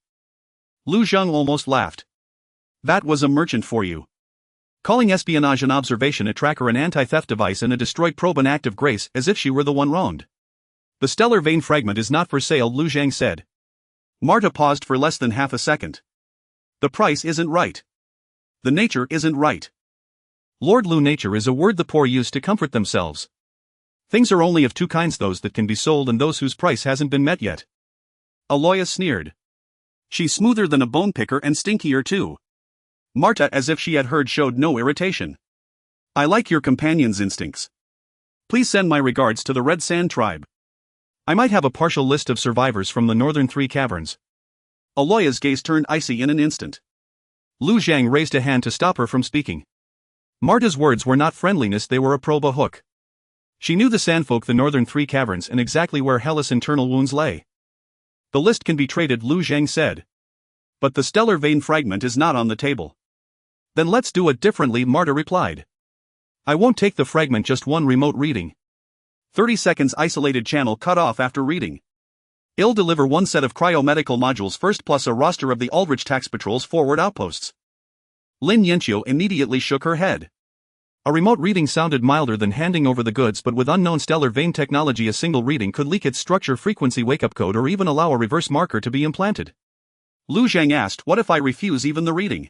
Lu Zhang almost laughed. That was a merchant for you. Calling espionage an observation, a tracker, an anti-theft device, and a destroyed probe an act of grace, as if she were the one wronged. The stellar vein fragment is not for sale, Lu Zhang said. Marta paused for less than half a second. The price isn't right. The nature isn't right. Lord Lu, nature is a word the poor use to comfort themselves. Things are only of 2 kinds, those that can be sold and those whose price hasn't been met yet. Aloya sneered. She's smoother than a bone picker and stinkier too. Marta, as if she had heard, showed no irritation. I like your companion's instincts. Please send my regards to the Red Sand tribe. I might have a partial list of survivors from the northern 3 caverns. Aloya's gaze turned icy in an instant. Lu Zhang raised a hand to stop her from speaking. Marta's words were not friendliness, they were a probe, a hook. She knew the Sandfolk, the northern 3 caverns, and exactly where Hellas' internal wounds lay. The list can be traded, Lu Zhang said. But the stellar vein fragment is not on the table. Then let's do it differently, Marta replied. I won't take the fragment, just one remote reading. 30 seconds isolated channel cut off after reading. I'll deliver 1 set of cryomedical modules first, plus a roster of the Aldrich Tax Patrol's forward outposts. Lin Yanqiu immediately shook her head. A remote reading sounded milder than handing over the goods, but with unknown stellar vein technology a single reading could leak its structure, frequency, wake-up code, or even allow a reverse marker to be implanted. Lu Zhang asked, what if I refuse even the reading?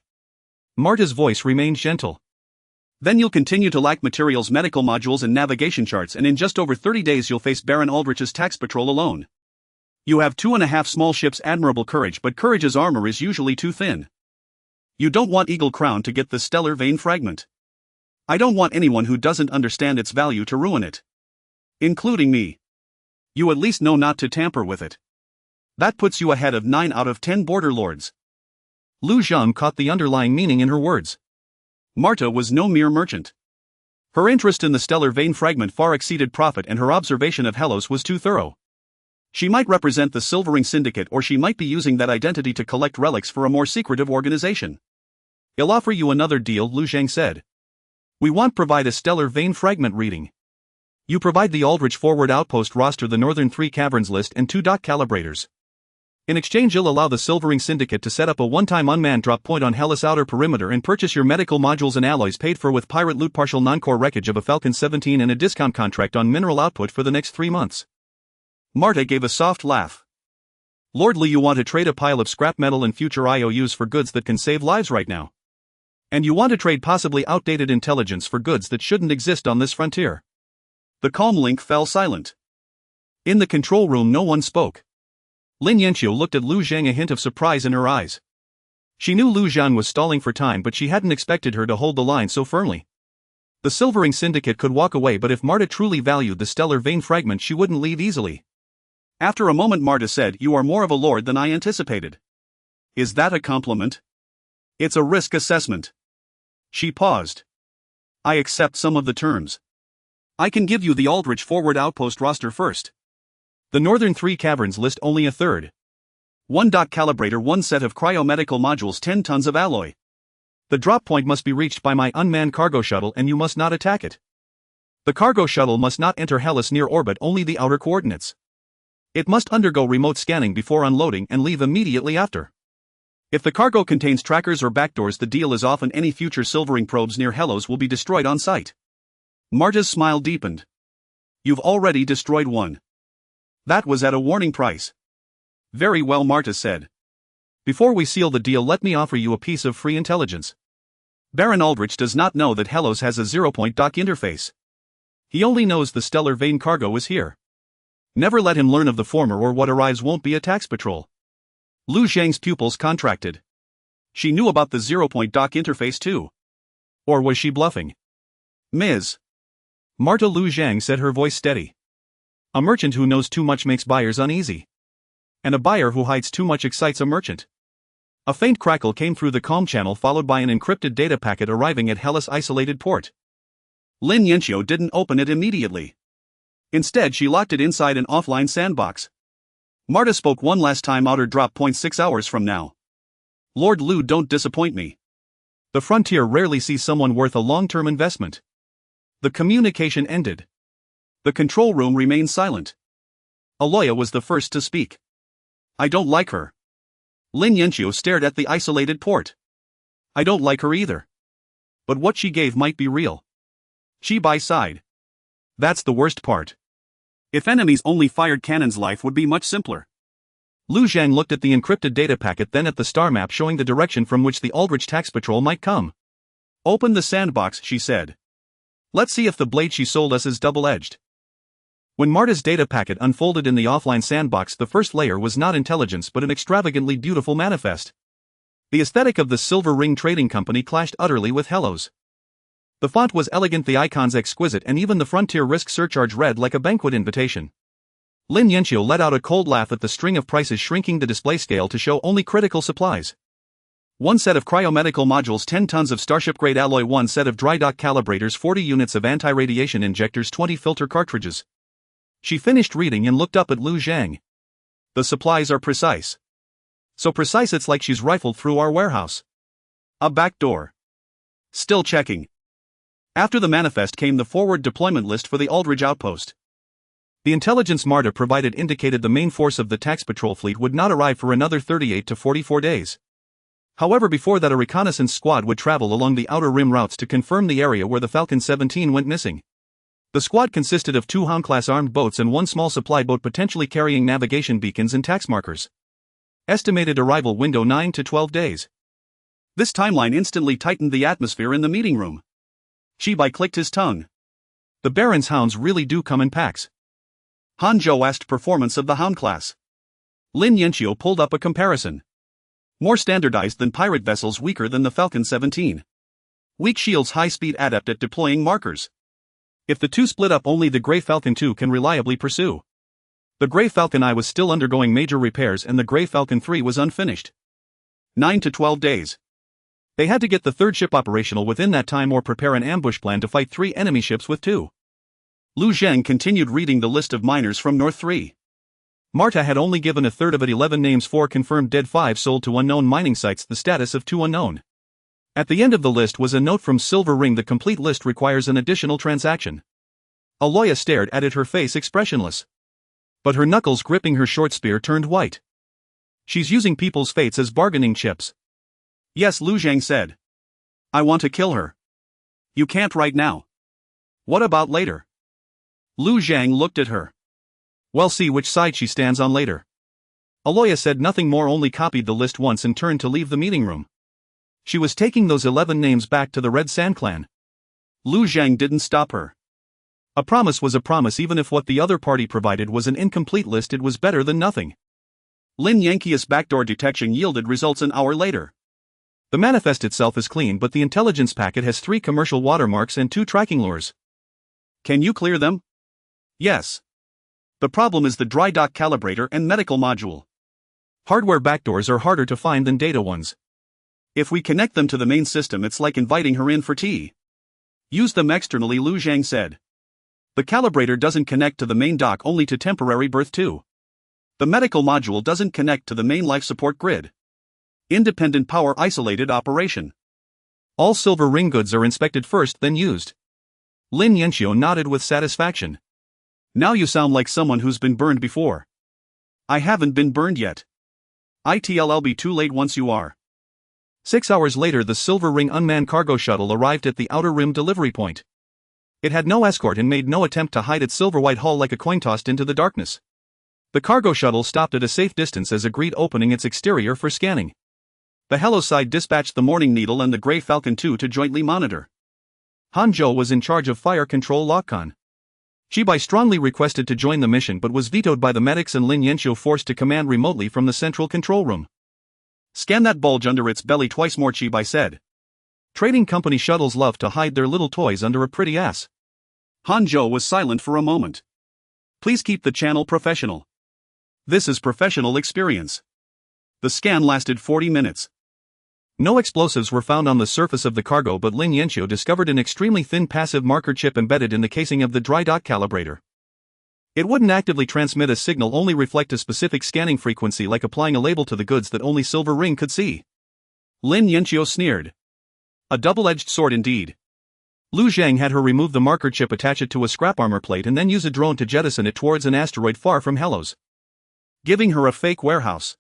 Marta's voice remained gentle. Then you'll continue to lack materials, medical modules, and navigation charts, and in just over 30 days you'll face Baron Aldrich's tax patrol alone. You have 2.5 small ships, admirable courage, but courage's armor is usually too thin. You don't want Eagle Crown to get the stellar vein fragment. I don't want anyone who doesn't understand its value to ruin it. Including me. You at least know not to tamper with it. That puts you ahead of 9 out of 10 border lords. Lu Zhang caught the underlying meaning in her words. Marta was no mere merchant. Her interest in the stellar vein fragment far exceeded profit, and her observation of Hellos was too thorough. She might represent the Silvering Syndicate, or she might be using that identity to collect relics for a more secretive organization. I'll offer you another deal, Lu Zhang said. We won't provide a stellar vein fragment reading. You provide the Aldrich forward outpost roster, the northern 3 caverns list, and 2 dot calibrators. In exchange, you'll allow the Silvering Syndicate to set up a one-time unmanned drop point on Hellas' outer perimeter and purchase your medical modules and alloys paid for with pirate loot, partial non-core wreckage of a Falcon 17, and a discount contract on mineral output for the next 3 months. Marta gave a soft laugh. Lord Li, you want to trade a pile of scrap metal and future IOUs for goods that can save lives right now. And you want to trade possibly outdated intelligence for goods that shouldn't exist on this frontier. The calm link fell silent. In the control room no one spoke. Lin Yanqiu looked at Lu Zhang, a hint of surprise in her eyes. She knew Lu Zhang was stalling for time, but she hadn't expected her to hold the line so firmly. The Silvering Syndicate could walk away, but if Marta truly valued the stellar vein fragment, she wouldn't leave easily. After a moment, Marta said, "You are more of a lord than I anticipated." "Is that a compliment?" "It's a risk assessment." She paused. "I accept some of the terms. I can give you the Aldrich forward outpost roster first. The northern 3 caverns list only a third. 1 dot calibrator, 1 set of cryomedical modules, 10 tons of alloy. The drop point must be reached by my unmanned cargo shuttle, and you must not attack it. The cargo shuttle must not enter Hellas near orbit, only the outer coordinates. It must undergo remote scanning before unloading and leave immediately after. If the cargo contains trackers or backdoors, the deal is off and any future silvering probes near Hellos will be destroyed on sight. Marta's smile deepened. You've already destroyed one. That was at a warning price. Very well, Marta said. Before we seal the deal, let me offer you a piece of free intelligence. Baron Aldrich does not know that Hellos has a zero-point dock interface. He only knows the stellar vein cargo is here. Never let him learn of the former, or what arrives won't be a tax patrol. Lu Zhang's pupils contracted. She knew about the zero-point dock interface too. Or was she bluffing? Ms. Marta, Lu Zhang said, her voice steady. A merchant who knows too much makes buyers uneasy. And a buyer who hides too much excites a merchant. A faint crackle came through the comm channel, followed by an encrypted data packet arriving at Hellas' isolated port. Lin Yanxiu didn't open it immediately. Instead, she locked it inside an offline sandbox. Marta spoke one last time. Outer drop point 6 hours from now. Lord Lu, don't disappoint me. The frontier rarely sees someone worth a long-term investment. The communication ended. The control room remained silent. Aloya was the first to speak. I don't like her. Lin Yanxiu stared at the isolated port. I don't like her either. But what she gave might be real. She sighed. That's the worst part. If enemies only fired cannons, life would be much simpler. Lu Zhang looked at the encrypted data packet, then at the star map showing the direction from which the Aldrich tax patrol might come. Open the sandbox, she said. Let's see if the blade she sold us is double-edged. When Marta's data packet unfolded in the offline sandbox, the first layer was not intelligence but an extravagantly beautiful manifest. The aesthetic of the Silver Ring Trading Company clashed utterly with Hellos. The font was elegant, the icons exquisite, and even the frontier risk surcharge read like a banquet invitation. Lin Yanxiu let out a cold laugh at the string of prices, shrinking the display scale to show only critical supplies. 1 set of cryomedical modules, 10 tons of starship-grade alloy, 1 set of dry dock calibrators, 40 units of anti-radiation injectors, 20 filter cartridges. She finished reading and looked up at Lu Zhang. The supplies are precise. So precise it's like she's rifled through our warehouse. A back door. Still checking. After the manifest came the forward deployment list for the Aldridge outpost. The intelligence Marta provided indicated the main force of the tax patrol fleet would not arrive for another 38 to 44 days. However, before that a reconnaissance squad would travel along the outer rim routes to confirm the area where the Falcon 17 went missing. The squad consisted of 2 Hound-class armed boats and 1 small supply boat potentially carrying navigation beacons and tax markers. Estimated arrival window 9 to 12 days. This timeline instantly tightened the atmosphere in the meeting room. Shibai clicked his tongue. The Baron's hounds really do come in packs. Hanzhou asked performance of the Hound class. Lin Yanxiu pulled up a comparison. More standardized than pirate vessels, weaker than the Falcon 17. Weak shields, high-speed, adept at deploying markers. If the two split up, only the Grey Falcon II can reliably pursue. The Grey Falcon I was still undergoing major repairs and the Grey Falcon III was unfinished. 9 to 12 days. They had to get the third ship operational within that time or prepare an ambush plan to fight 3 enemy ships with 2. Lu Zhang continued reading the list of miners from North 3. Marta had only given a third of it, 11 names, 4 confirmed dead, 5 sold to unknown mining sites, the status of 2 unknown. At the end of the list was a note from Silver Ring: the complete list requires an additional transaction. Aloya stared at it, her face expressionless. But her knuckles gripping her short spear turned white. She's using people's fates as bargaining chips. Yes, Lu Zhang said. I want to kill her. You can't right now. What about later? Lu Zhang looked at her. Well, see which side she stands on later. Aloya said nothing more, only copied the list once and turned to leave the meeting room. She was taking those 11 names back to the Red Sand Clan. Lu Zhang didn't stop her. A promise was a promise, even if what the other party provided was an incomplete list, it was better than nothing. Lin Yanqi's backdoor detection yielded results an hour later. The manifest itself is clean, but the intelligence packet has 3 commercial watermarks and 2 tracking lures. Can you clear them? Yes. The problem is the dry dock calibrator and medical module. Hardware backdoors are harder to find than data ones. If we connect them to the main system, it's like inviting her in for tea. Use them externally, Lu Zhang said. The calibrator doesn't connect to the main dock, only to temporary berth 2. The medical module doesn't connect to the main life support grid. Independent power isolated operation. All Silver Ring goods are inspected first, then used. Lin Yanxiu nodded with satisfaction. Now you sound like someone who's been burned before. I haven't been burned yet. It'll be too late once you are. 6 hours later, the Silver Ring unmanned cargo shuttle arrived at the Outer Rim delivery point. It had no escort and made no attempt to hide its silver-white hull like a coin tossed into the darkness. The cargo shuttle stopped at a safe distance as agreed, opening its exterior for scanning. The Hello side dispatched the Morning Needle and the Grey Falcon II to jointly monitor. Hanzhou was in charge of fire control lockon. Shibai strongly requested to join the mission but was vetoed by the medics, and Lin Yanxiu forced to command remotely from the central control room. Scan that bulge under its belly twice more, Shibai said. Trading company shuttles love to hide their little toys under a pretty ass. Hanzhou was silent for a moment. Please keep the channel professional. This is professional experience. The scan lasted 40 minutes. No explosives were found on the surface of the cargo, but Lin Yanxiu discovered an extremely thin passive marker chip embedded in the casing of the dry dock calibrator. It wouldn't actively transmit a signal, only reflect a specific scanning frequency, like applying a label to the goods that only Silver Ring could see. Lin Yanxiu sneered. A double-edged sword indeed. Lu Zhang had her remove the marker chip, attach it to a scrap armor plate, and then use a drone to jettison it towards an asteroid far from Hello's. Giving her a fake warehouse?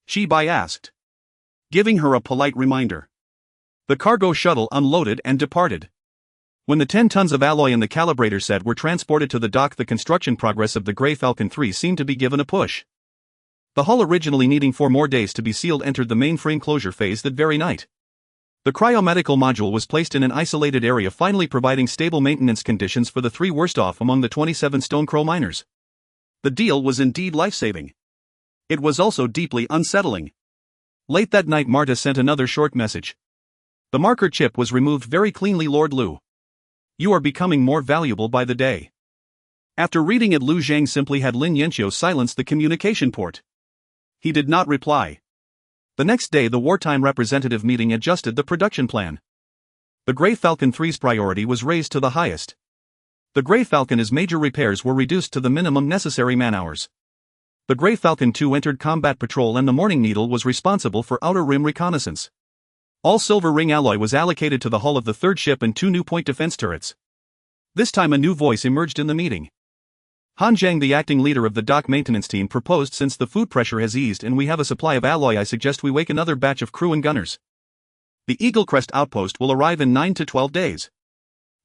Shibai asked. Giving her a polite reminder. The cargo shuttle unloaded and departed. When the 10 tons of alloy in the calibrator set were transported to the dock, the construction progress of the Grey Falcon III seemed to be given a push. The hull, originally needing 4 more days to be sealed, entered the mainframe closure phase that very night. The cryomedical module was placed in an isolated area, finally providing stable maintenance conditions for the 3 worst off among the 27 Stone Crow miners. The deal was indeed life-saving. It was also deeply unsettling. Late that night, Marta sent another short message. The marker chip was removed very cleanly, Lord Lu. You are becoming more valuable by the day. After reading it, Lu Zhang simply had Lin Yanxiu silence the communication port. He did not reply. The next day, the wartime representative meeting adjusted the production plan. The Grey Falcon III's priority was raised to the highest. The Grey Falcon's major repairs were reduced to the minimum necessary man-hours. The Grey Falcon II entered combat patrol, and the Morning Needle was responsible for Outer Rim reconnaissance. All Silver Ring alloy was allocated to the hull of the 3rd ship and 2 new point defense turrets. This time a new voice emerged in the meeting. Han Zhang, the acting leader of the dock maintenance team, proposed, since the food pressure has eased and we have a supply of alloy, I suggest we wake another batch of crew and gunners. The Eagle Crest outpost will arrive in 9 to 12 days.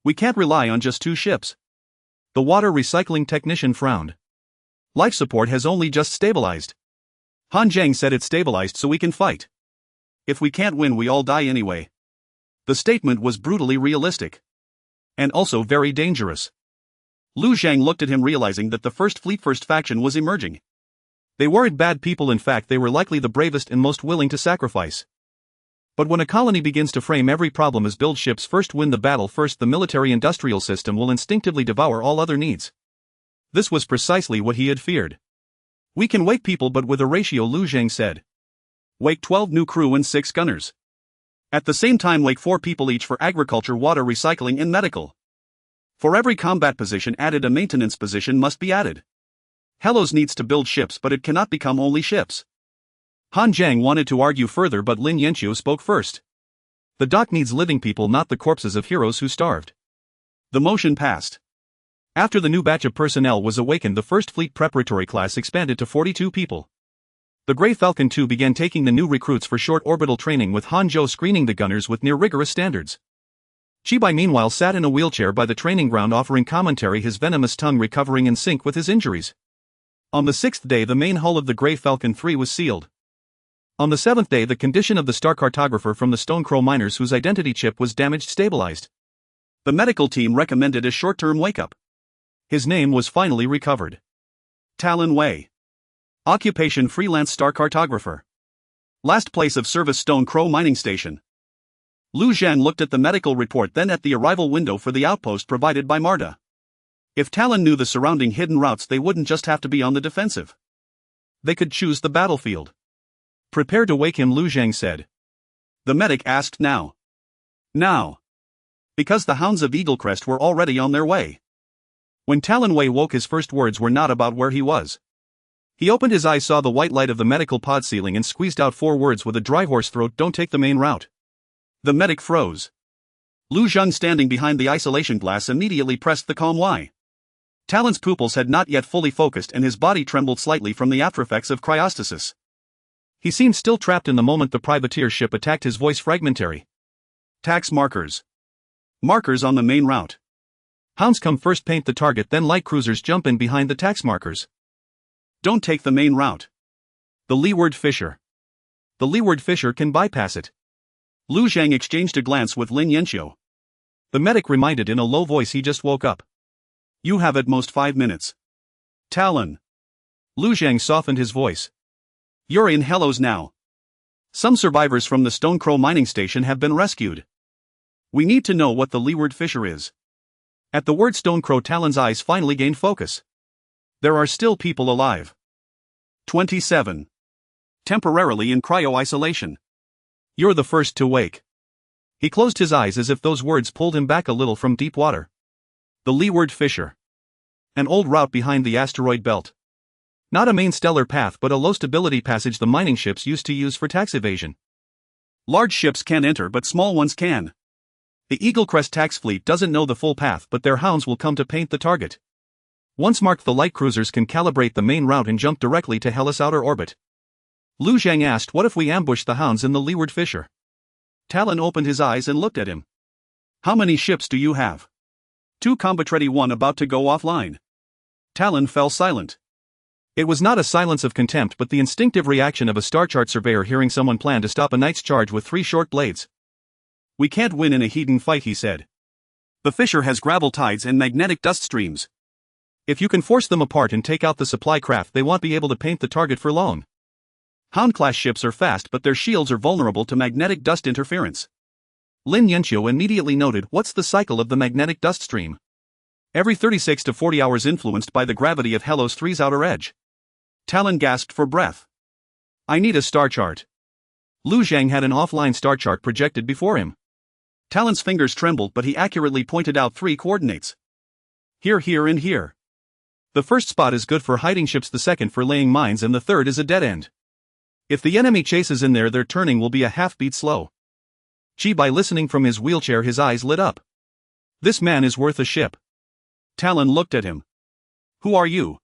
We can't rely on just 2 ships. The water recycling technician frowned. Life support has only just stabilized. Han Zhang said it stabilized so we can fight. If we can't win, we all die anyway. The statement was brutally realistic. And also very dangerous. Lu Zhang looked at him, realizing that the First Fleet First faction was emerging. They weren't bad people, in fact they were likely the bravest and most willing to sacrifice. But when a colony begins to frame every problem as build ships first, win the battle first, the military-industrial system will instinctively devour all other needs. This was precisely what he had feared. We can wake people, but with a ratio, Lu Zhang said. Wake 12 new crew and 6 gunners. At the same time, wake 4 people each for agriculture, water recycling, and medical. For every combat position added, a maintenance position must be added. Hellos needs to build ships, but it cannot become only ships. Han Zhang wanted to argue further, but Lin Yanxiu spoke first. The dock needs living people, not the corpses of heroes who starved. The motion passed. After the new batch of personnel was awakened, the First Fleet Preparatory class expanded to 42 people. The Grey Falcon II began taking the new recruits for short orbital training, with Hanzhou screening the gunners with near rigorous standards. Shibai meanwhile sat in a wheelchair by the training ground, offering commentary, his venomous tongue recovering in sync with his injuries. On the 6th day, the main hull of the Grey Falcon III was sealed. On the 7th day, the condition of the star cartographer from the Stone Crow miners, whose identity chip was damaged, stabilized. The medical team recommended a short-term wake-up. His name was finally recovered. Talon Wei. Occupation: freelance star cartographer. Last place of service: Stone Crow mining station. Lu Zhang looked at the medical report, then at the arrival window for the outpost provided by Marta. If Talon knew the surrounding hidden routes, they wouldn't just have to be on the defensive. They could choose the battlefield. Prepare to wake him, Lu Zhang said. The medic asked now. Now. Because the hounds of Eaglecrest were already on their way. When Talon Wei woke, his first words were not about where he was. He opened his eyes, saw the white light of the medical pod ceiling, and squeezed out 4 words with a dry horse throat: don't take the main route. The medic froze. Lu Zhang, standing behind the isolation glass, immediately pressed the calm Y. Talon's pupils had not yet fully focused and his body trembled slightly from the aftereffects of cryostasis. He seemed still trapped in the moment the privateer ship attacked, his voice fragmentary. Tax markers. Markers on the main route. Hounds come first, paint the target, then light cruisers jump in behind the tax markers. Don't take the main route. The leeward fissure. The leeward fissure can bypass it. Lu Zhang exchanged a glance with Lin Yanxiu. The medic reminded in a low voice he just woke up. You have at most 5 minutes. Talon. Lu Zhang softened his voice. You're in Hellos now. Some survivors from the Stone Crow mining station have been rescued. We need to know what the leeward fissure is. At the word Stone Crow, Talon's eyes finally gained focus. There are still people alive. 27. Temporarily in cryo-isolation. You're the first to wake. He closed his eyes as if those words pulled him back a little from deep water. The leeward fissure. An old route behind the asteroid belt. Not a main stellar path but a low-stability passage the mining ships used to use for tax evasion. Large ships can't enter but small ones can. The Eagle Crest tax fleet doesn't know the full path but their hounds will come to paint the target. Once marked, the light cruisers can calibrate the main route and jump directly to Hellas' outer orbit. Lu Zhang asked, what if we ambush the hounds in the leeward fissure? Talon opened his eyes and looked at him. How many ships do you have? 2 combat ready, 1 about to go offline. Talon fell silent. It was not a silence of contempt but the instinctive reaction of a star chart surveyor hearing someone plan to stop a knight's charge with 3 short blades. We can't win in a heathen fight, he said. The fissure has gravel tides and magnetic dust streams. If you can force them apart and take out the supply craft, they won't be able to paint the target for long. Hound-class ships are fast but their shields are vulnerable to magnetic dust interference. Lin Yanxiu immediately noted, what's the cycle of the magnetic dust stream? Every 36 to 40 hours, influenced by the gravity of Hellos 3's outer edge. Talon gasped for breath. I need a star chart. Lu Zhang had an offline star chart projected before him. Talon's fingers trembled but he accurately pointed out 3 coordinates. Here, here and here. The first spot is good for hiding ships, the second for laying mines, and the third is a dead end. If the enemy chases in there, their turning will be a half-beat slow. By listening from his wheelchair, his eyes lit up. This man is worth a ship. Talon looked at him. Who are you?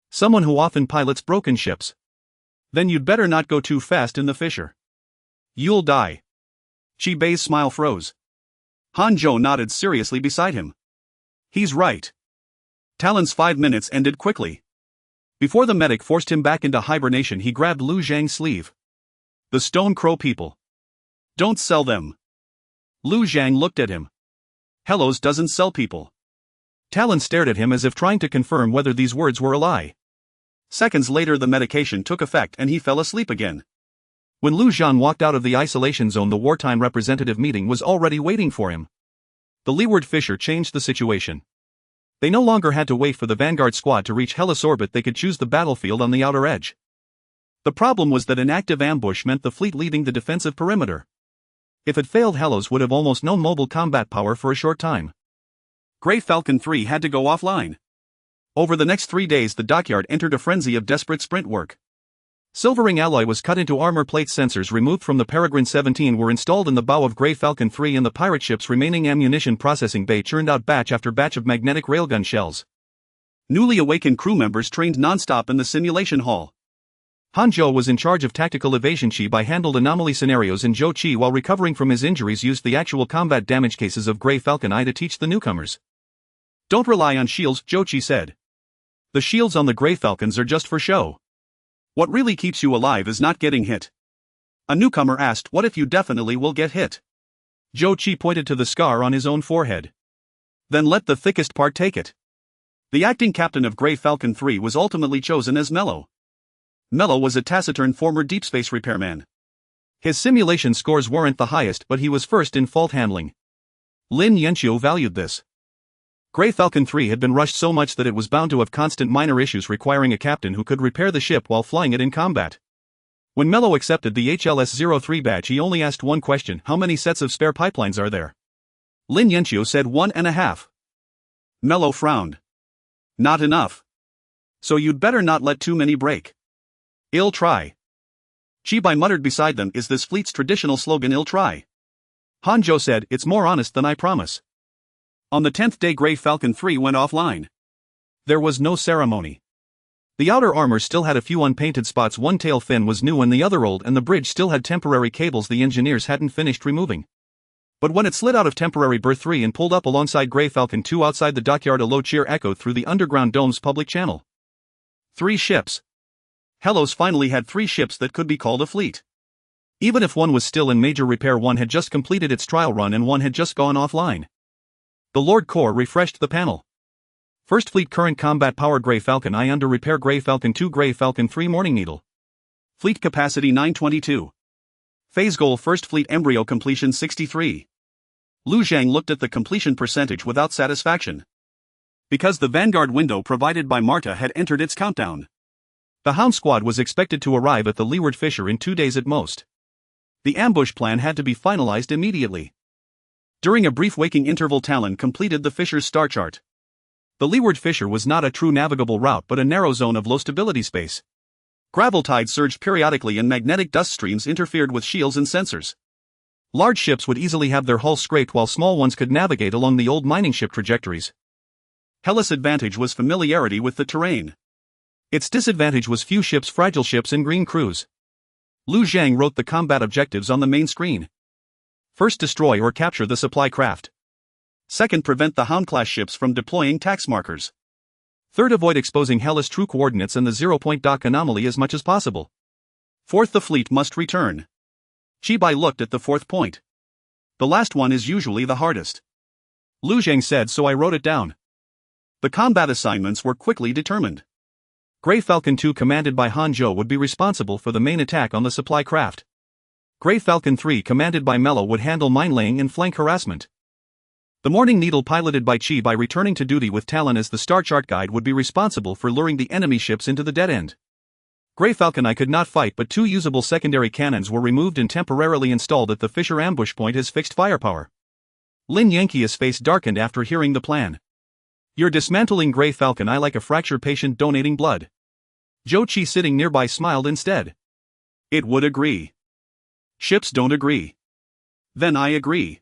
Someone who often pilots broken ships. Then you'd better not go too fast in the fissure. You'll die. Bei's smile froze. Han Zhou nodded seriously beside him. He's right. Talon's 5 minutes ended quickly. Before the medic forced him back into hibernation, he grabbed Lu Zhang's sleeve. The Stone Crow people. Don't sell them. Lu Zhang looked at him. Hellos doesn't sell people. Talon stared at him as if trying to confirm whether these words were a lie. Seconds later, the medication took effect and he fell asleep again. When Lu Zhan walked out of the isolation zone, the wartime representative meeting was already waiting for him. The leeward fissure changed the situation. They no longer had to wait for the Vanguard squad to reach Hellas orbit, they could choose the battlefield on the outer edge. The problem was that an active ambush meant the fleet leaving the defensive perimeter. If it failed, Hellas would have almost no mobile combat power for a short time. Grey Falcon 3 had to go offline. Over the next 3 days, the dockyard entered a frenzy of desperate sprint work. Silvering alloy was cut into armor plate, sensors removed from the Peregrine 17 were installed in the bow of Grey Falcon 3, and the pirate ship's remaining ammunition processing bay churned out batch after batch of magnetic railgun shells. Newly awakened crew members trained non-stop in the simulation hall. Han Zhou was in charge of tactical evasion. Bai handled anomaly scenarios, and Zhou Qi, while recovering from his injuries, used the actual combat damage cases of Grey Falcon I to teach the newcomers. Don't rely on shields, Zhou Qi said. The shields on the Grey Falcons are just for show. What really keeps you alive is not getting hit. A newcomer asked, what if you definitely will get hit? Zhou Qi pointed to the scar on his own forehead. Then let the thickest part take it. The acting captain of Grey Falcon 3 was ultimately chosen as Mello. Mello was a taciturn former deep space repairman. His simulation scores weren't the highest, but he was first in fault handling. Lin Yanxiu valued this. Grey Falcon 3 had been rushed so much that it was bound to have constant minor issues, requiring a captain who could repair the ship while flying it in combat. When Mello accepted the HLS-03 badge, he only asked one question: how many sets of spare pipelines are there? Lin Yanxiu said 1.5. Mello frowned. Not enough. So you'd better not let too many break. Ill try. Bai muttered beside them, is this fleet's traditional slogan, ill try? Han Zhou said, it's more honest than I promise. On the 10th day, Grey Falcon 3 went offline. There was no ceremony. The outer armor still had a few unpainted spots, one tail fin was new and the other old, and the bridge still had temporary cables the engineers hadn't finished removing. But when it slid out of temporary berth 3 and pulled up alongside Grey Falcon 2 outside the dockyard, a low cheer echoed through the underground dome's public channel. 3 ships. Hellos finally had 3 ships that could be called a fleet. Even if one was still in major repair, one had just completed its trial run and one had just gone offline. The Lord Corps refreshed the panel. First Fleet current combat power Grey Falcon I under repair, Grey Falcon 2, Grey Falcon 3 Morning Needle. Fleet capacity 922. Phase goal First Fleet embryo completion 63. Lu Zhang looked at the completion percentage without satisfaction. Because the Vanguard window provided by Marta had entered its countdown. The Hound Squad was expected to arrive at the leeward fissure in 2 days at most. The ambush plan had to be finalized immediately. During a brief waking interval, Talon completed the fissure's star chart. The leeward fissure was not a true navigable route but a narrow zone of low stability space. Gravel tides surged periodically and magnetic dust streams interfered with shields and sensors. Large ships would easily have their hulls scraped while small ones could navigate along the old mining ship trajectories. Hellas' advantage was familiarity with the terrain. Its disadvantage was few ships, fragile ships and green crews. Lu Zhang wrote the combat objectives on the main screen. First, destroy or capture the supply craft. Second, prevent the Hound-class ships from deploying tax markers. Third, avoid exposing Hellas' true coordinates and the zero-point dock anomaly as much as possible. Fourth, the fleet must return. Chibai looked at the 4th point. The last one is usually the hardest. Lu Zhang said, so I wrote it down. The combat assignments were quickly determined. Grey Falcon 2 commanded by Hanzhou would be responsible for the main attack on the supply craft. Grey Falcon 3 commanded by Mello would handle mine-laying and flank harassment. The Morning Needle piloted by Chibai returning to duty with Talon as the star chart guide would be responsible for luring the enemy ships into the dead end. Grey Falcon I could not fight, but 2 usable secondary cannons were removed and temporarily installed at the fissure ambush point as fixed firepower. Lin Yanqia's face darkened after hearing the plan. You're dismantling Grey Falcon I like a fracture patient donating blood. Zhou Qi sitting nearby smiled instead. It would agree. Ships don't agree. Then I agree.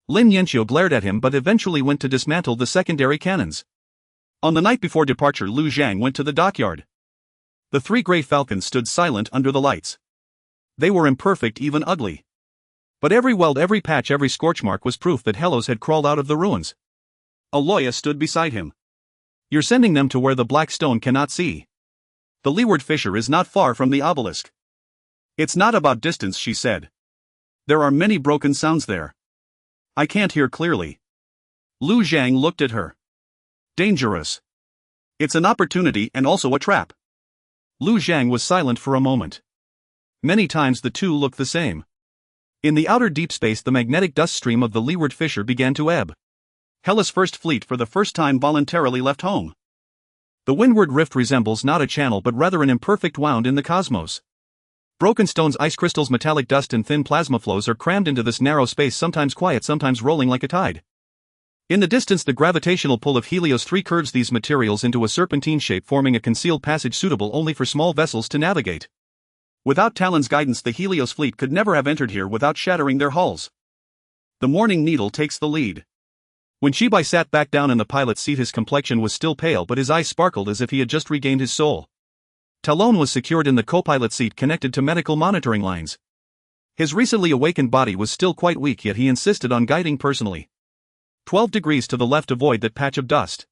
Lin Yanqia glared at him but eventually went to dismantle the secondary cannons. On the night before departure, Lu Zhang went to the dockyard. The 3 Grey Falcons stood silent under the lights. They were imperfect, even ugly. But every weld, every patch, every scorch mark was proof that Hellos had crawled out of the ruins. Aloya stood beside him. You're sending them to where the black stone cannot see. The leeward fissure is not far from the obelisk. It's not about distance, she said. There are many broken sounds there. I can't hear clearly. Lu Zhang looked at her. Dangerous. It's an opportunity and also a trap. Lu Zhang was silent for a moment. Many times the two looked the same. In the outer deep space, the magnetic dust stream of the leeward fissure began to ebb. Hellas' first fleet for the first time voluntarily left home. The windward rift resembles not a channel but rather an imperfect wound in the cosmos. Broken stones, ice crystals, metallic dust and thin plasma flows are crammed into this narrow space, sometimes quiet, sometimes rolling like a tide. In the distance, the gravitational pull of Helios 3 curves these materials into a serpentine shape, forming a concealed passage suitable only for small vessels to navigate. Without Talon's guidance, the Helios fleet could never have entered here without shattering their hulls. The Morning Needle takes the lead. When Chibai sat back down in the pilot's seat, his complexion was still pale but his eyes sparkled as if he had just regained his soul. Talon was secured in the co-pilot seat, connected to medical monitoring lines. His recently awakened body was still quite weak, yet he insisted on guiding personally. 12 degrees to the left, avoid that patch of dust.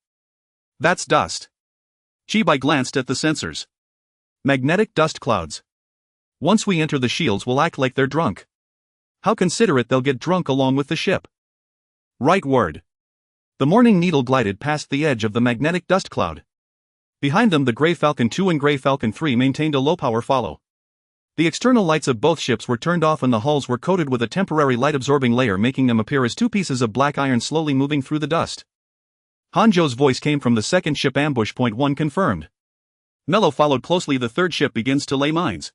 That's dust. Chibai glanced at the sensors. Magnetic dust clouds. Once we enter the shields, we'll act like they're drunk. How considerate, they'll get drunk along with the ship. Right word. The Morning Needle glided past the edge of the magnetic dust cloud. Behind them, the Grey Falcon 2 and Grey Falcon 3 maintained a low-power follow. The external lights of both ships were turned off and the hulls were coated with a temporary light-absorbing layer, making them appear as 2 pieces of black iron slowly moving through the dust. Hanzhou's voice came from the second ship. Ambush point 1 confirmed. Mello followed closely. The third ship begins to lay mines.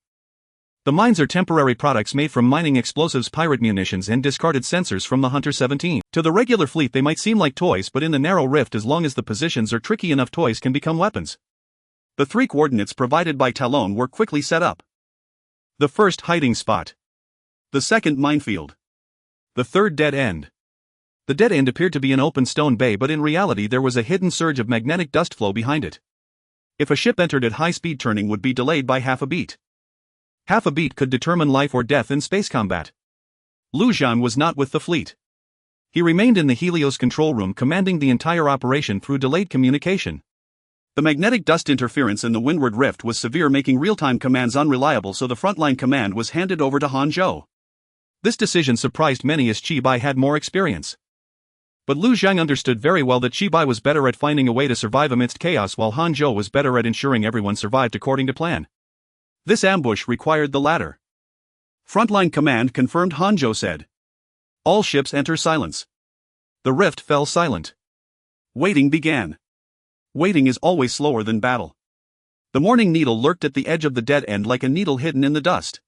The mines are temporary products made from mining explosives, pirate munitions and discarded sensors from the Hunter 17. To the regular fleet they might seem like toys, but in the narrow rift, as long as the positions are tricky enough, toys can become weapons. The 3 coordinates provided by Talon were quickly set up. The first, hiding spot. The second, minefield. The third, dead end. The dead end appeared to be an open stone bay, but in reality there was a hidden surge of magnetic dust flow behind it. If a ship entered at high speed, turning would be delayed by half a beat. Half a beat could determine life or death in space combat. Lu Zhang was not with the fleet. He remained in the Helios control room, commanding the entire operation through delayed communication. The magnetic dust interference in the windward rift was severe, making real-time commands unreliable, so the frontline command was handed over to Han Zhou. This decision surprised many, as Chi Bai had more experience. But Lu Zhang understood very well that Chi Bai was better at finding a way to survive amidst chaos, while Han Zhou was better at ensuring everyone survived according to plan. This ambush required the latter. Frontline command confirmed, Han Zhou said. All ships enter silence. The rift fell silent. Waiting began. Waiting is always slower than battle. The Morning Needle lurked at the edge of the dead end like a needle hidden in the dust.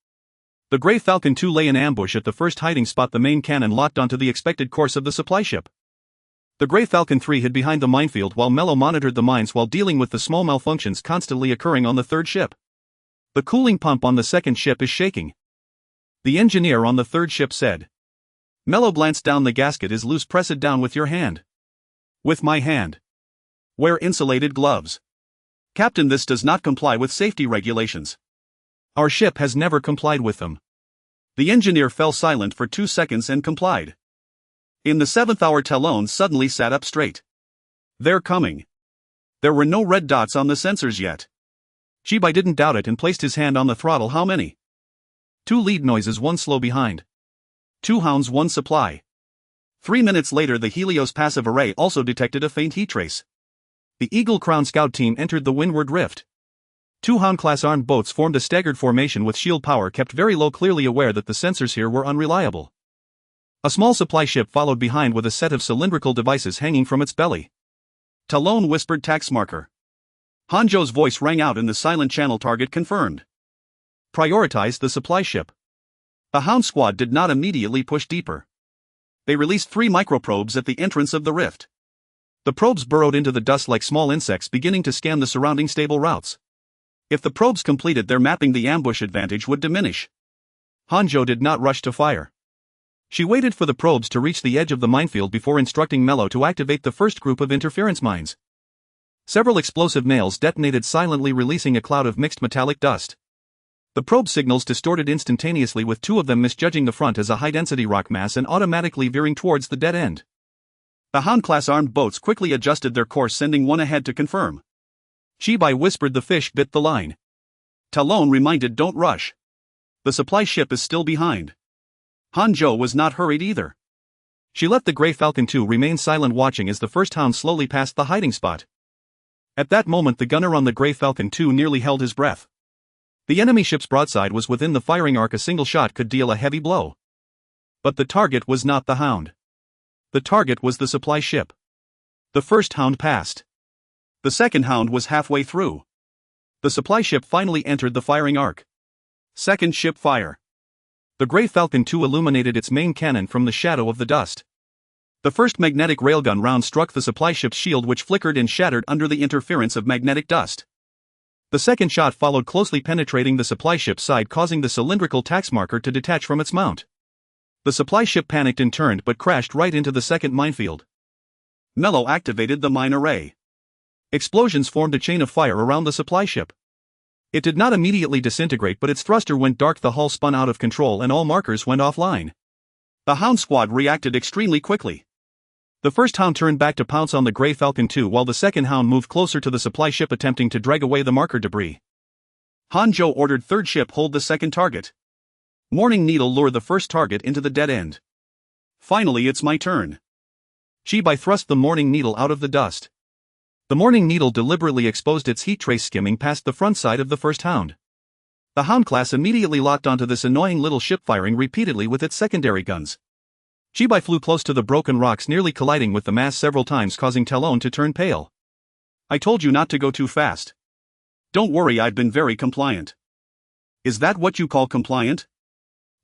The Grey Falcon II lay in ambush at the first hiding spot. The main cannon locked onto the expected course of the supply ship. The Grey Falcon III hid behind the minefield while Mello monitored the mines while dealing with the small malfunctions constantly occurring on the third ship. The cooling pump on the second ship is shaking. The engineer on the third ship said. Mello glanced down. The gasket is loose. Press it down with your hand. With my hand. Wear insulated gloves. Captain, this does not comply with safety regulations. Our ship has never complied with them. The engineer fell silent for 2 seconds and complied. In the 7th hour, Talon suddenly sat up straight. They're coming. There were no red dots on the sensors yet. Chi Bai didn't doubt it and placed his hand on the throttle. How many? 2 lead noises, 1 slow behind. 2 hounds, 1 supply. 3 minutes later, the Helios passive array also detected a faint heat trace. The Eagle Crown scout team entered the windward rift. 2 Hound-class armed boats formed a staggered formation with shield power kept very low, clearly aware that the sensors here were unreliable. A small supply ship followed behind with a set of cylindrical devices hanging from its belly. Talon whispered, tax marker. Han Zhou's voice rang out in the silent channel. Target confirmed. Prioritize the supply ship. The Hound squad did not immediately push deeper. They released 3 microprobes at the entrance of the rift. The probes burrowed into the dust like small insects, beginning to scan the surrounding stable routes. If the probes completed their mapping, the ambush advantage would diminish. Han Zhou did not rush to fire. She waited for the probes to reach the edge of the minefield before instructing Mello to activate the first group of interference mines. Several explosive nails detonated silently, releasing a cloud of mixed metallic dust. The probe signals distorted instantaneously, with 2 of them misjudging the front as a high-density rock mass and automatically veering towards the dead end. The Hound-class armed boats quickly adjusted their course, sending 1 ahead to confirm. Chi Bai whispered, the fish bit the line. Talon reminded, don't rush. The supply ship is still behind. Han Zhou was not hurried either. She let the Grey Falcon II remain silent, watching as the first hound slowly passed the hiding spot. At that moment, the gunner on the Grey Falcon II nearly held his breath. The enemy ship's broadside was within the firing arc. A single shot could deal a heavy blow. But the target was not the hound. The target was the supply ship. The first hound passed. The second hound was halfway through. The supply ship finally entered the firing arc. Second ship fire. The Grey Falcon II illuminated its main cannon from the shadow of the dust. The first magnetic railgun round struck the supply ship's shield, which flickered and shattered under the interference of magnetic dust. The second shot followed closely, penetrating the supply ship's side, causing the cylindrical tax marker to detach from its mount. The supply ship panicked and turned, but crashed right into the second minefield. Mello activated the mine array. Explosions formed a chain of fire around the supply ship. It did not immediately disintegrate, but its thruster went dark, the hull spun out of control, and all markers went offline. The Hound squad reacted extremely quickly. The first hound turned back to pounce on the Grey Falcon II, while the second hound moved closer to the supply ship, attempting to drag away the marker debris. Han Zhou ordered third ship hold the second target. Morning Needle lure the first target into the dead end. Finally, it's my turn. Chi Bai thrust the Morning Needle out of the dust. The Morning Needle deliberately exposed its heat trace, skimming past the front side of the first hound. The Hound class immediately locked onto this annoying little ship, firing repeatedly with its secondary guns. Chi Bai flew close to the broken rocks, nearly colliding with the mass several times, causing Talon to turn pale. I told you not to go too fast. Don't worry, I've been very compliant. Is that what you call compliant?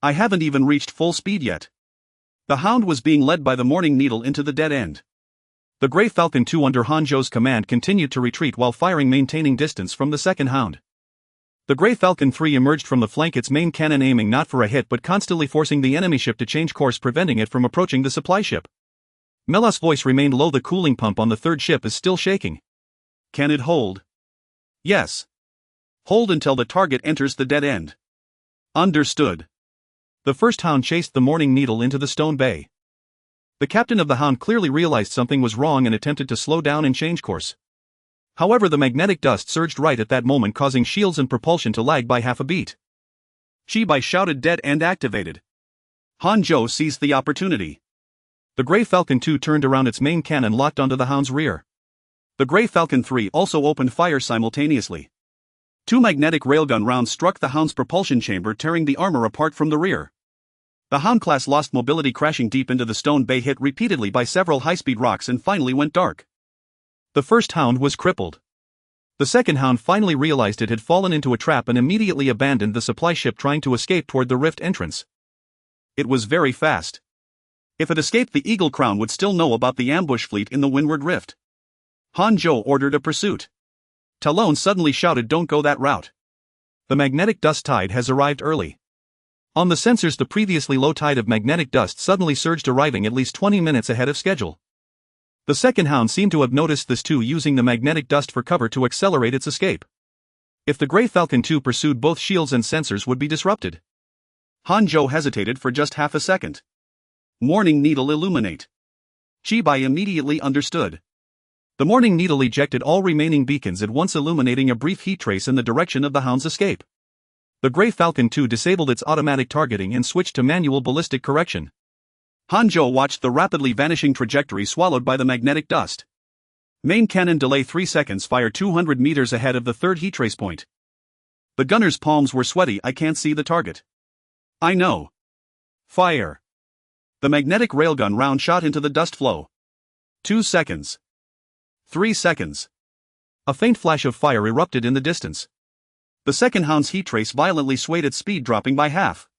I haven't even reached full speed yet. The Hound was being led by the Morning Needle into the dead end. The Grey Falcon II under Han Zhou's command continued to retreat while firing, maintaining distance from the second hound. The Grey Falcon III emerged from the flank, its main cannon aiming not for a hit but constantly forcing the enemy ship to change course, preventing it from approaching the supply ship. Melos' voice remained low. The cooling pump on the third ship is still shaking. Can it hold? Yes. Hold until the target enters the dead end. Understood. The first hound chased the Morning Needle into the stone bay. The captain of the hound clearly realized something was wrong and attempted to slow down and change course. However, the magnetic dust surged right at that moment, causing shields and propulsion to lag by half a beat. Chibai shouted, dead end activated. Hanjo seized the opportunity. The Grey Falcon 2 turned around its main cannon locked onto the hound's rear. The Grey Falcon 3 also opened fire simultaneously. 2 magnetic railgun rounds struck the hound's propulsion chamber, tearing the armor apart from the rear. The hound class lost mobility, crashing deep into the stone bay, hit repeatedly by several high-speed rocks, and finally went dark. The first hound was crippled. The second hound finally realized it had fallen into a trap and immediately abandoned the supply ship, trying to escape toward the rift entrance. It was very fast. If it escaped, the Eagle Crown would still know about the ambush fleet in the Windward Rift. Hanjo ordered a pursuit. Talon suddenly shouted, don't go that route. The magnetic dust tide has arrived early. On the sensors, the previously low tide of magnetic dust suddenly surged, arriving at least 20 minutes ahead of schedule. The second hound seemed to have noticed this too, using the magnetic dust for cover to accelerate its escape. If the Grey Falcon 2 pursued, both shields and sensors would be disrupted. Hanjo hesitated for just half a second. Morning Needle illuminate. Chibai immediately understood. The Morning Needle ejected all remaining beacons at once, illuminating a brief heat trace in the direction of the hound's escape. The Grey Falcon 2 disabled its automatic targeting and switched to manual ballistic correction. Hanjo watched the rapidly vanishing trajectory swallowed by the magnetic dust. Main cannon delay 3 seconds, fire 200 meters ahead of the third heat trace point. The gunner's palms were sweaty. I can't see the target. I know. Fire. The magnetic railgun round shot into the dust flow. 2 seconds. 3 seconds. A faint flash of fire erupted in the distance. The second hound's heat trace violently swayed, its speed dropping by half.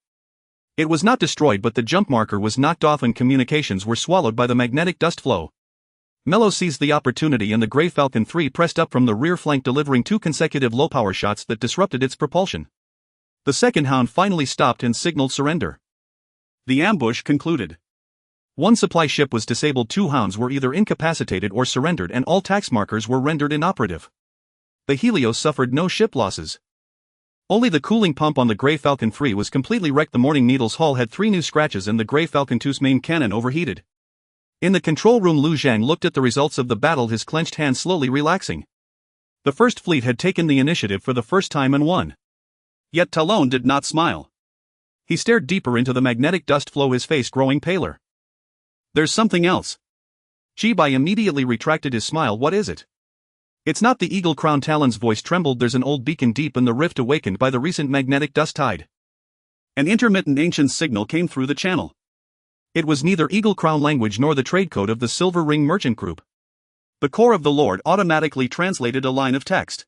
It was not destroyed, but the jump marker was knocked off and communications were swallowed by the magnetic dust flow. Mello seized the opportunity and the Grey Falcon 3 pressed up from the rear flank, delivering 2 consecutive low-power shots that disrupted its propulsion. The second hound finally stopped and signaled surrender. The ambush concluded. 1 supply ship was disabled, 2 hounds were either incapacitated or surrendered, and all tax markers were rendered inoperative. The Helios suffered no ship losses. Only the cooling pump on the Grey Falcon 3 was completely wrecked. The Morning Needle's hull had 3 new scratches and the Grey Falcon 2's main cannon overheated. In the control room, Lu Zhang looked at the results of the battle, his clenched hand slowly relaxing. The First Fleet had taken the initiative for the first time and won. Yet Talon did not smile. He stared deeper into the magnetic dust flow, his face growing paler. There's something else. Chibai immediately retracted his smile. What is it? It's not the Eagle Crown. Talon's voice trembled. There's an old beacon deep in the rift, awakened by the recent magnetic dust tide. An intermittent ancient signal came through the channel. It was neither Eagle Crown language nor the trade code of the Silver Ring Merchant Group. The core of the Lord automatically translated a line of text.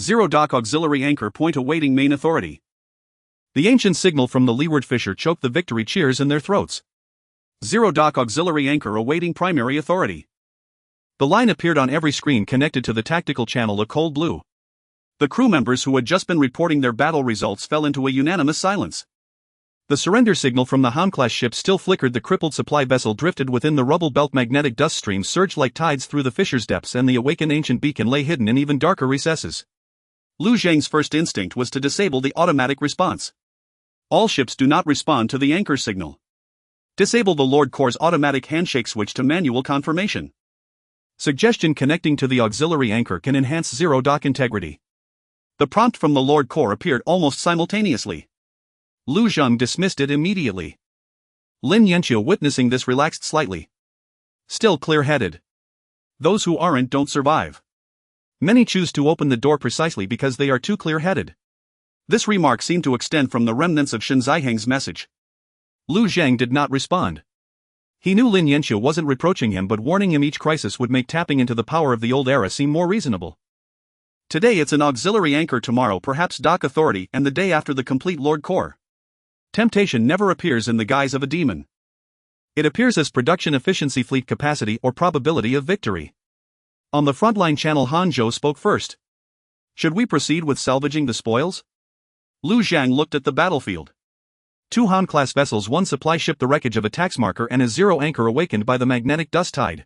0 dock auxiliary anchor point awaiting main authority. The ancient signal from the leeward fissure choked the victory cheers in their throats. 0 dock auxiliary anchor awaiting primary authority. The line appeared on every screen connected to the tactical channel, a cold blue. The crew members who had just been reporting their battle results fell into a unanimous silence. The surrender signal from the Hound-class ship still flickered. The crippled supply vessel drifted within the rubble belt. Magnetic dust streams surged like tides through the fissure's depths, and the awakened ancient beacon lay hidden in even darker recesses. Lu Zhang's first instinct was to disable the automatic response. All ships do not respond to the anchor signal. Disable the Lord Core's automatic handshake switch to manual confirmation. Suggestion: connecting to the auxiliary anchor can enhance 0 dock integrity. The prompt from the Lord Core appeared almost simultaneously. Lu Zhang dismissed it immediately. Lin Yanqiu, witnessing this, relaxed slightly. Still clear-headed. Those who aren't don't survive. Many choose to open the door precisely because they are too clear-headed. This remark seemed to extend from the remnants of Shen Ziheng's message. Lu Zhang did not respond. He knew Lin Yanqiu wasn't reproaching him but warning him each crisis would make tapping into the power of the old era seem more reasonable. Today it's an auxiliary anchor, tomorrow perhaps dock authority, and the day after the complete Lord Core. Temptation never appears in the guise of a demon. It appears as production efficiency, fleet capacity, or probability of victory. On the frontline channel, Hanzhou spoke first. Should we proceed with salvaging the spoils? Lu Zhang looked at the battlefield. 2 Hound-class vessels, 1 supply ship, the wreckage of a tax marker, and a zero anchor awakened by the magnetic dust tide.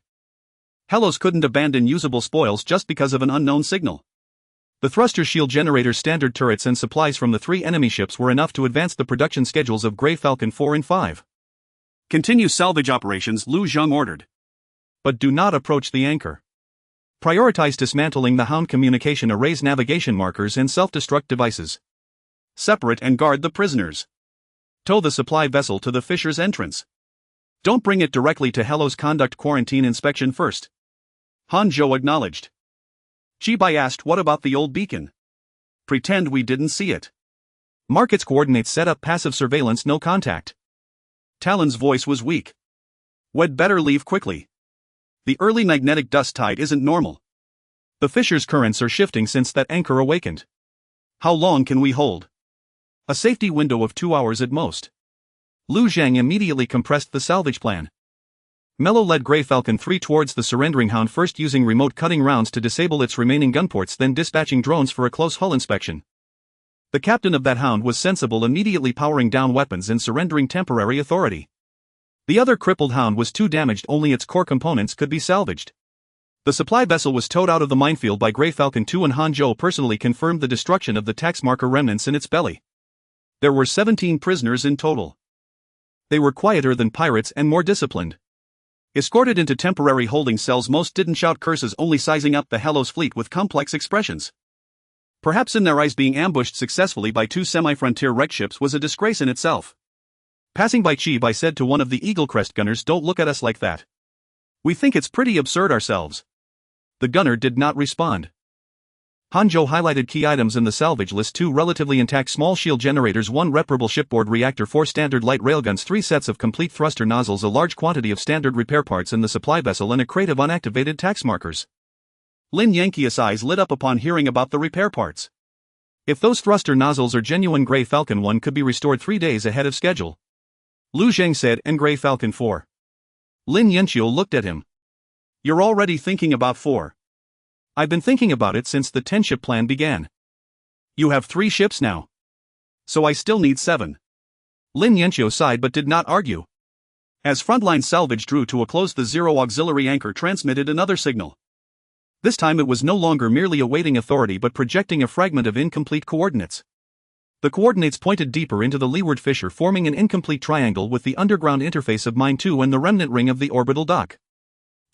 Hellos couldn't abandon usable spoils just because of an unknown signal. The thruster shield generators, standard turrets, and supplies from the 3 enemy ships were enough to advance the production schedules of Grey Falcon 4 and 5. Continue salvage operations, Lu Zheng ordered. But do not approach the anchor. Prioritize dismantling the Hound communication arrays, navigation markers, and self-destruct devices. Separate and guard the prisoners. Tow the supply vessel to the fisher's entrance. Don't bring it directly to Hellos. Conduct quarantine inspection first. Han Zhou acknowledged. Chibai asked, what about the old beacon? Pretend we didn't see it. Mark its coordinates, set up passive surveillance, no contact. Talon's voice was weak. We'd better leave quickly. The early magnetic dust tide isn't normal. The fisher's currents are shifting since that anchor awakened. How long can we hold? A safety window of 2 hours at most. Lu Zheng immediately compressed the salvage plan. Mello led Grey Falcon 3 towards the surrendering Hound, first using remote cutting rounds to disable its remaining gunports, then dispatching drones for a close hull inspection. The captain of that Hound was sensible, immediately powering down weapons and surrendering temporary authority. The other crippled Hound was too damaged, only its core components could be salvaged. The supply vessel was towed out of the minefield by Grey Falcon 2, and Han Zhou personally confirmed the destruction of the tax marker remnants in its belly. There were 17 prisoners in total. They were quieter than pirates and more disciplined. Escorted into temporary holding cells, most didn't shout curses, only sizing up the Hellos fleet with complex expressions. Perhaps in their eyes, being ambushed successfully by 2 semi-frontier wreck ships was a disgrace in itself. Passing by, Chibai said to one of the Eaglecrest gunners, "Don't look at us like that. We think it's pretty absurd ourselves." The gunner did not respond. Han Zhou highlighted key items in the salvage list: 2 relatively intact small shield generators, 1 reparable shipboard reactor, 4 standard light railguns, 3 sets of complete thruster nozzles, a large quantity of standard repair parts in the supply vessel, and a crate of unactivated tax markers. Lin Yankee's eyes lit up upon hearing about the repair parts. If those thruster nozzles are genuine, Grey Falcon 1 could be restored 3 days ahead of schedule. Lu Zheng said, "And Grey Falcon 4? Lin Yanqio looked at him. "You're already thinking about 4. I've been thinking about it since the 10-ship plan began. You have 3 ships now. So I still need 7. Lin Yanqio sighed but did not argue. As frontline salvage drew to a close, the zero auxiliary anchor transmitted another signal. This time it was no longer merely awaiting authority but projecting a fragment of incomplete coordinates. The coordinates pointed deeper into the leeward fissure, forming an incomplete triangle with the underground interface of Mine 2 and the remnant ring of the orbital dock.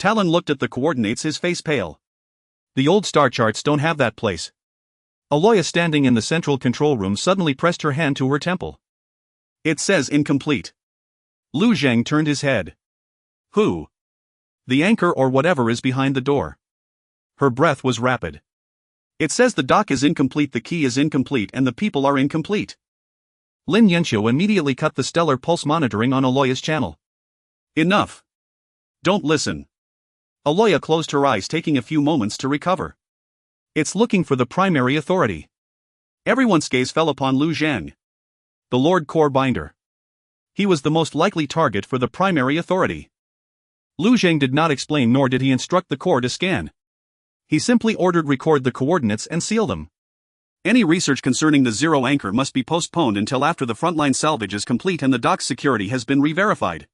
Talon looked at the coordinates, his face pale. "The old star charts don't have that place." Aloya, standing in the central control room, suddenly pressed her hand to her temple. "It says incomplete." Lu Zheng turned his head. "Who?" "The anchor or whatever is behind the door." Her breath was rapid. "It says the dock is incomplete, the key is incomplete, and the people are incomplete." Lin Yanqio immediately cut the stellar pulse monitoring on Aloya's channel. "Enough. Don't listen." Aloya closed her eyes, taking a few moments to recover. "It's looking for the primary authority." Everyone's gaze fell upon Lu Zheng. The Lord Core Binder. He was the most likely target for the primary authority. Lu Zheng did not explain, nor did he instruct the Core to scan. He simply ordered record the coordinates and seal them. Any research concerning the zero anchor must be postponed until after the frontline salvage is complete and the dock's security has been re-verified.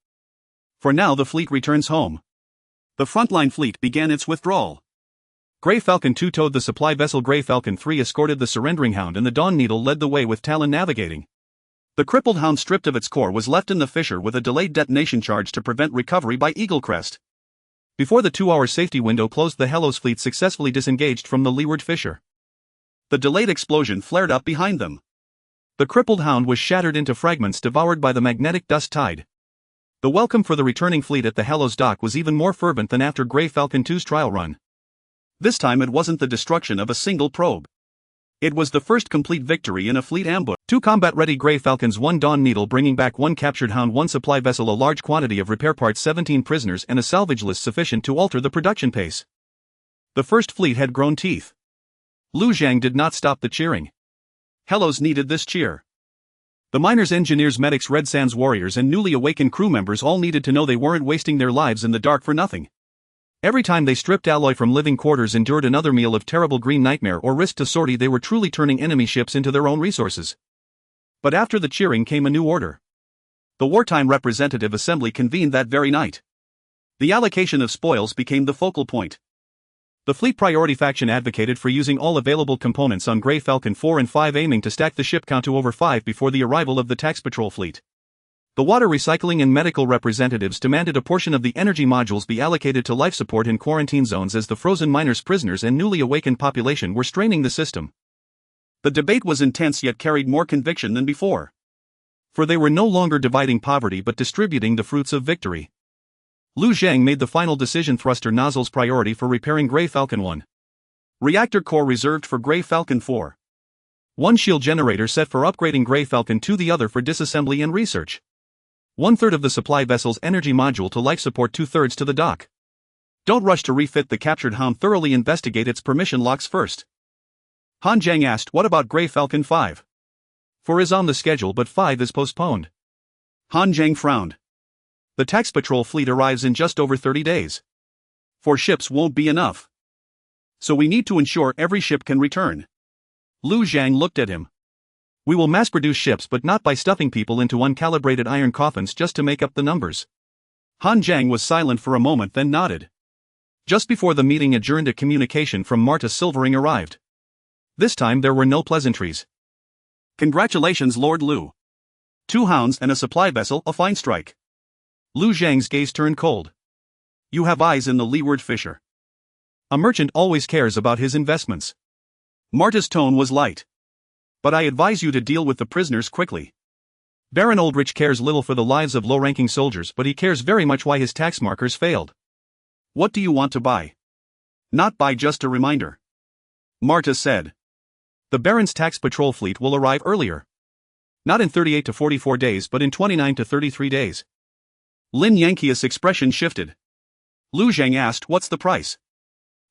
For now, the fleet returns home. The frontline fleet began its withdrawal. Grey Falcon 2 towed the supply vessel. Grey Falcon 3 escorted the surrendering Hound, and the Dawn Needle led the way with Talon navigating. The crippled Hound, stripped of its core, was left in the fissure with a delayed detonation charge to prevent recovery by Eaglecrest. Before the 2-hour safety window closed, the Hellos fleet successfully disengaged from the leeward fissure. The delayed explosion flared up behind them. The crippled Hound was shattered into fragments, devoured by the magnetic dust tide. The welcome for the returning fleet at the Hellos dock was even more fervent than after Grey Falcon 2's trial run. This time it wasn't the destruction of a single probe. It was the first complete victory in a fleet ambush. 2 combat-ready Grey Falcons, 1 Dawn Needle, bringing back 1 captured Hound, 1 supply vessel, a large quantity of repair parts, 17 prisoners, and a salvage list sufficient to alter the production pace. The first fleet had grown teeth. Lu Zheng did not stop the cheering. Hellos needed this cheer. The miners, engineers, medics, Red Sands warriors, and newly awakened crew members all needed to know they weren't wasting their lives in the dark for nothing. Every time they stripped alloy from living quarters, endured another meal of terrible green nightmare, or risked a sortie, they were truly turning enemy ships into their own resources. But after the cheering came a new order. The wartime representative assembly convened that very night. The allocation of spoils became the focal point. The Fleet Priority faction advocated for using all available components on Grey Falcon 4 and 5, aiming to stack the ship count to over 5 before the arrival of the tax patrol fleet. The water recycling and medical representatives demanded a portion of the energy modules be allocated to life support in quarantine zones, as the frozen miners' prisoners and newly awakened population were straining the system. The debate was intense, yet carried more conviction than before. For they were no longer dividing poverty but distributing the fruits of victory. Lu Zhang made the final decision: thruster nozzles priority for repairing Grey Falcon 1. Reactor core reserved for Grey Falcon 4. One shield generator set for upgrading Grey Falcon 2, the other for disassembly and research. 1/3 of the supply vessel's energy module to life support, 2/3 to the dock. Don't rush to refit the captured hound, thoroughly investigate its permission locks first. Han Zhang asked, what about Grey Falcon 5? 4 is on the schedule but 5 is postponed. Han Zhang frowned. The tax patrol fleet arrives in just over 30 days. 4 ships won't be enough. So we need to ensure every ship can return. Lu Zhang looked at him. We will mass-produce ships, but not by stuffing people into uncalibrated iron coffins just to make up the numbers. Han Zhang was silent for a moment, then nodded. Just before the meeting adjourned, a communication from Marta Silvering arrived. This time there were no pleasantries. Congratulations, Lord Lu. 2 hounds and a supply vessel, a fine strike. Lu Zhang's gaze turned cold. You have eyes in the leeward fissure. A merchant always cares about his investments. Marta's tone was light. But I advise you to deal with the prisoners quickly. Baron Aldrich cares little for the lives of low-ranking soldiers, but he cares very much why his tax markers failed. What do you want to buy? Not buy, just a reminder. Marta said. The Baron's tax patrol fleet will arrive earlier. Not in 38 to 44 days, but in 29 to 33 days. Lin Yanqia's expression shifted. Lu Zhang asked, what's the price?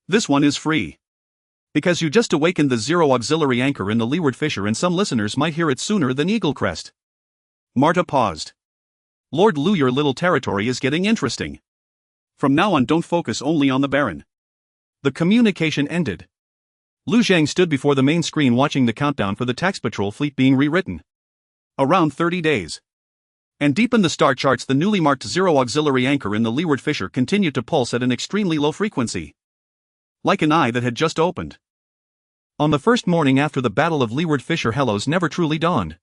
This one is free. Because you just awakened the Zero auxiliary anchor in the leeward fissure, and some listeners might hear it sooner than Eaglecrest. Marta paused. Lord Lu, your little territory is getting interesting. From now on, don't focus only on the Baron. The communication ended. Lu Zhang stood before the main screen watching the countdown for the tax patrol fleet being rewritten. Around 30 days. And deep in the star charts, the newly marked Zero auxiliary anchor in the leeward fissure continued to pulse at an extremely low frequency. Like an eye that had just opened. On the first morning after the Battle of Leeward Fissure, hellos never truly dawned.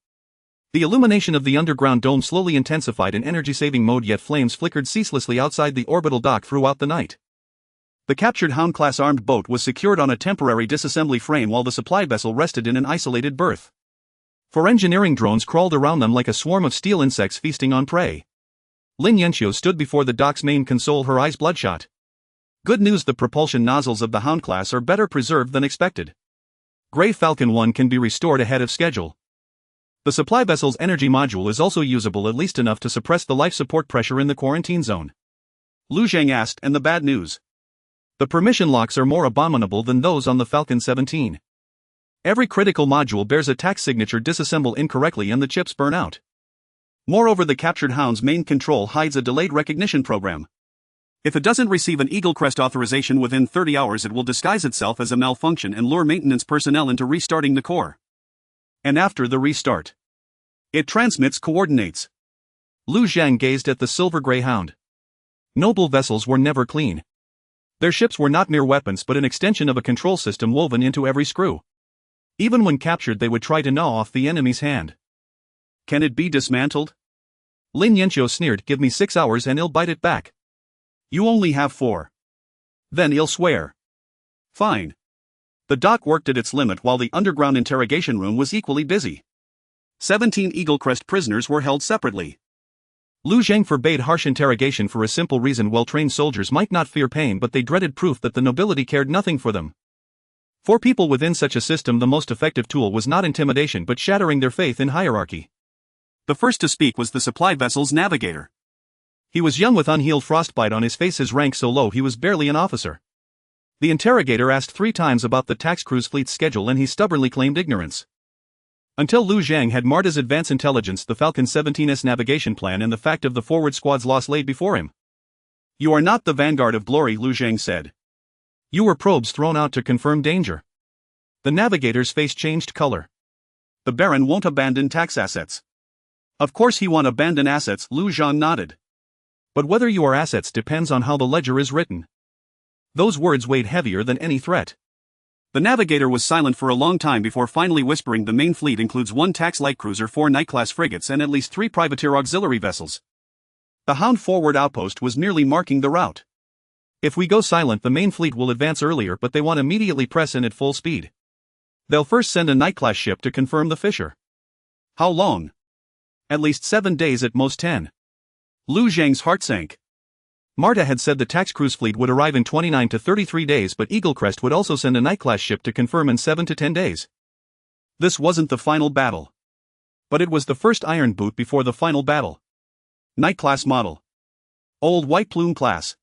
The illumination of the underground dome slowly intensified in energy-saving mode, yet flames flickered ceaselessly outside the orbital dock throughout the night. The captured Hound-class armed boat was secured on a temporary disassembly frame while the supply vessel rested in an isolated berth. 4 engineering drones crawled around them like a swarm of steel insects feasting on prey. Lin Yanqia stood before the dock's main console, her eyes bloodshot. Good news, the propulsion nozzles of the Hound class are better preserved than expected. Grey Falcon 1 can be restored ahead of schedule. The supply vessel's energy module is also usable, at least enough to suppress the life support pressure in the quarantine zone. Lu Zhang asked, and the bad news? The permission locks are more abominable than those on the Falcon 17. Every critical module bears a tax signature disassemble incorrectly and the chips burn out. Moreover, the captured Hound's main control hides a delayed recognition program. If it doesn't receive an Eaglecrest authorization within 30 hours, it will disguise itself as a malfunction and lure maintenance personnel into restarting the core. And after the restart, it transmits coordinates. Lu Zhang gazed at the silver grey hound. Noble vessels were never clean. Their ships were not mere weapons but an extension of a control system woven into every screw. Even when captured, they would try to gnaw off the enemy's hand. Can it be dismantled? Lin Yanqia sneered, give me 6 hours and I'll bite it back. You only have 4. Then he'll swear. Fine. The dock worked at its limit while the underground interrogation room was equally busy. 17 Eaglecrest prisoners were held separately. Lu Zhang forbade harsh interrogation for a simple reason: well-trained soldiers might not fear pain, but they dreaded proof that the nobility cared nothing for them. For people within such a system, the most effective tool was not intimidation but shattering their faith in hierarchy. The first to speak was the supply vessel's navigator. He was young with unhealed frostbite on his face, his rank so low he was barely an officer. The interrogator asked 3 times about the tax cruise fleet's schedule and he stubbornly claimed ignorance. Until Lu Zhang had Marta's advance intelligence, the Falcon 17's navigation plan, and the fact of the forward squad's loss laid before him. You are not the vanguard of glory, Lu Zhang said. You were probes thrown out to confirm danger. The navigator's face changed color. The Baron won't abandon tax assets. Of course he want abandoned assets, Lu Zhang nodded. But whether you are assets depends on how the ledger is written. Those words weighed heavier than any threat. The navigator was silent for a long time before finally whispering, the main fleet includes 1 tax light cruiser, 4 night-class frigates and at least 3 privateer auxiliary vessels. The Hound forward outpost was merely marking the route. If we go silent, the main fleet will advance earlier, but they won't immediately press in at full speed. They'll first send a night-class ship to confirm the fissure. How long? At least 7 days, at most 10. Lu Zhang's heart sank. Marta had said the tax cruise fleet would arrive in 29 to 33 days, but Eaglecrest would also send a night-class ship to confirm in 7 to 10 days. This wasn't the final battle. But it was the first iron boot before the final battle. Night-class model. Old White Plume class.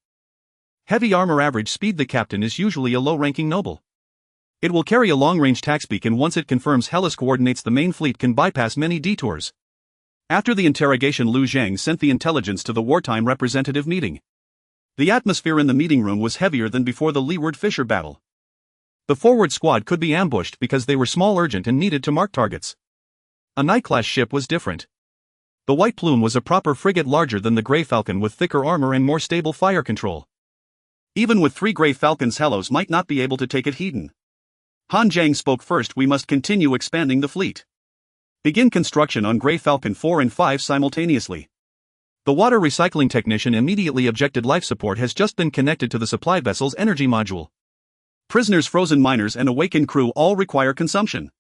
Heavy armor, average speed. The captain is usually a low-ranking noble. It will carry a long-range tax beacon. Once it confirms Hellas coordinates, the main fleet can bypass many detours. After the interrogation, Lu Zhang sent the intelligence to the wartime representative meeting. The atmosphere in the meeting room was heavier than before the leeward fissure battle. The forward squad could be ambushed because they were small, urgent, and needed to mark targets. A night-class ship was different. The White Plume was a proper frigate, larger than the Grey Falcon, with thicker armor and more stable fire control. Even with 3 Grey Falcons, Hellas might not be able to take it heaten. Han Zhang spoke first. We must continue expanding the fleet. Begin construction on Grey Falcon 4 and 5 simultaneously. The water recycling technician immediately objected. Life support has just been connected to the supply vessel's energy module. Prisoners, frozen miners and awakened crew all require consumption.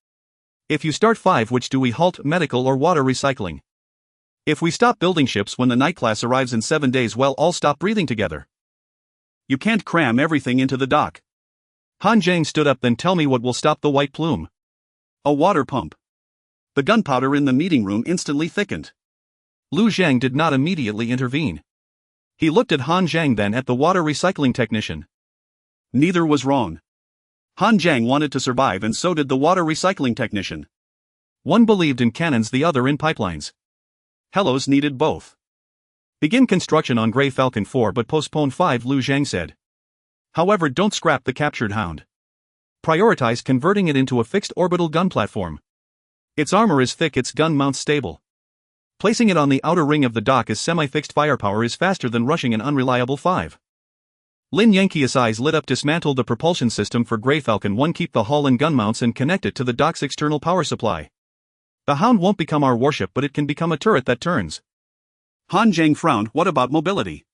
If you start 5, which do we halt, medical or water recycling? If we stop building ships when the night class arrives in 7 days, well, all stop breathing together. You can't cram everything into the dock. Han Zhang stood up. Then tell me what will stop the White Plume. A water pump. The gunpowder in the meeting room instantly thickened. Lu Zhang did not immediately intervene. He looked at Han Zhang, then at the water recycling technician. Neither was wrong. Han Zhang wanted to survive, and so did the water recycling technician. One believed in cannons, the other in pipelines. Hellas needed both. Begin construction on Grey Falcon 4 but postpone 5, Lu Zhang said. However, don't scrap the captured Hound. Prioritize converting it into a fixed orbital gun platform. Its armor is thick, its gun mounts stable. Placing it on the outer ring of the dock as semi-fixed firepower is faster than rushing an unreliable 5. Lin Yankee's eyes lit up. Dismantle the propulsion system for Grey Falcon 1, keep the hull and gun mounts, and connect it to the dock's external power supply. The Hound won't become our warship, but it can become a turret that turns. Han Zhang frowned. What about mobility?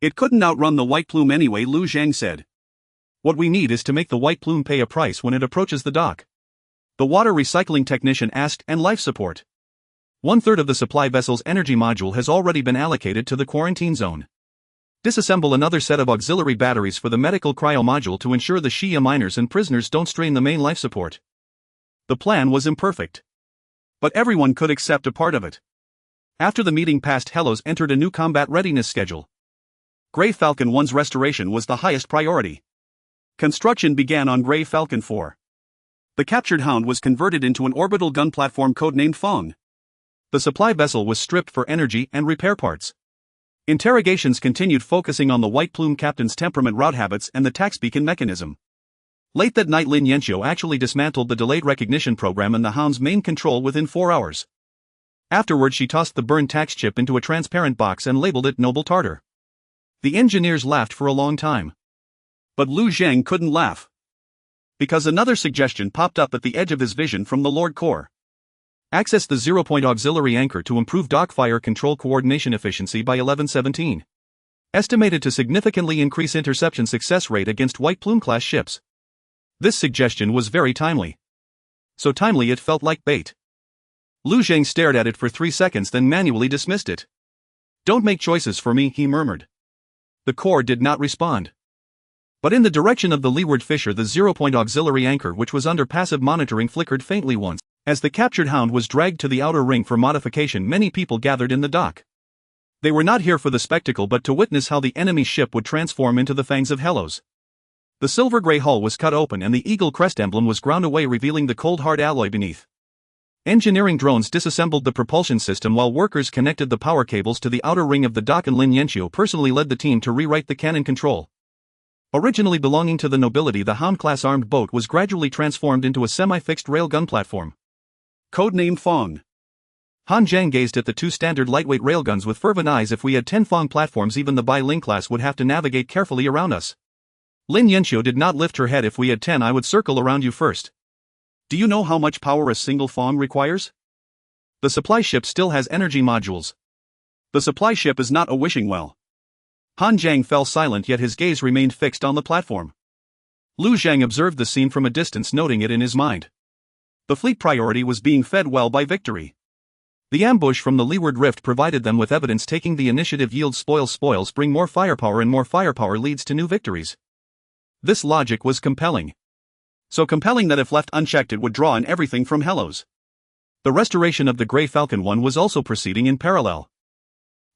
It couldn't outrun the White Plume anyway, Lu Zhang said. What we need is to make the White Plume pay a price when it approaches the dock. The water recycling technician asked. And life support? 1/3 of the supply vessel's energy module has already been allocated to the quarantine zone. Disassemble another set of auxiliary batteries for the medical cryo module to ensure the Shia miners and prisoners don't strain the main life support. The plan was imperfect, but everyone could accept a part of it. After the meeting passed, Hellas entered a new combat readiness schedule. Grey Falcon 1's restoration was the highest priority. Construction began on Grey Falcon 4. The captured Hound was converted into an orbital gun platform codenamed Fong. The supply vessel was stripped for energy and repair parts. Interrogations continued, focusing on the White Plume captain's temperament, route habits, and the tax beacon mechanism. Late that night, Lin Yanqiu actually dismantled the delayed recognition program and the Hound's main control within 4 hours. Afterward, she tossed the burned tax chip into a transparent box and labeled it Noble Tartar. The engineers laughed for a long time. But Lu Zhang couldn't laugh. Because another suggestion popped up at the edge of his vision from the Lord Core. Access the 0-point auxiliary anchor to improve dock fire control coordination efficiency by 1117. Estimated to significantly increase interception success rate against White Plume class ships. This suggestion was very timely. So timely it felt like bait. Lu Zhang stared at it for 3 seconds, then manually dismissed it. Don't make choices for me, he murmured. The core did not respond. But in the direction of the leeward fissure, the 0-point auxiliary anchor, which was under passive monitoring, flickered faintly once. As the captured Hound was dragged to the outer ring for modification, many people gathered in the dock. They were not here for the spectacle but to witness how the enemy ship would transform into the fangs of Hellas. The silver-gray hull was cut open and the eagle crest emblem was ground away, revealing the cold hard alloy beneath. Engineering drones disassembled the propulsion system while workers connected the power cables to the outer ring of the dock, and Lin Yanqiu personally led the team to rewrite the cannon control. Originally belonging to the nobility, the Hound-class armed boat was gradually transformed into a semi-fixed railgun platform. Codenamed Fong. Han Jiang gazed at the two standard lightweight railguns with fervent eyes. If we had 10 Fong platforms, even the Bai Ling class would have to navigate carefully around us. Lin Yanqiu did not lift her head. If we had 10, I would circle around you first. Do you know how much power a single Fong requires? The supply ship still has energy modules. The supply ship is not a wishing well. Han Jiang fell silent, yet his gaze remained fixed on the platform. Lu Zhang observed the scene from a distance, noting it in his mind. The fleet priority was being fed well by victory. The ambush from the leeward rift provided them with evidence. Taking the initiative yields spoils. Spoils bring more firepower, and more firepower leads to new victories. This logic was compelling. So compelling that if left unchecked it would draw in everything from Hellos. The restoration of the Grey Falcon 1 was also proceeding in parallel.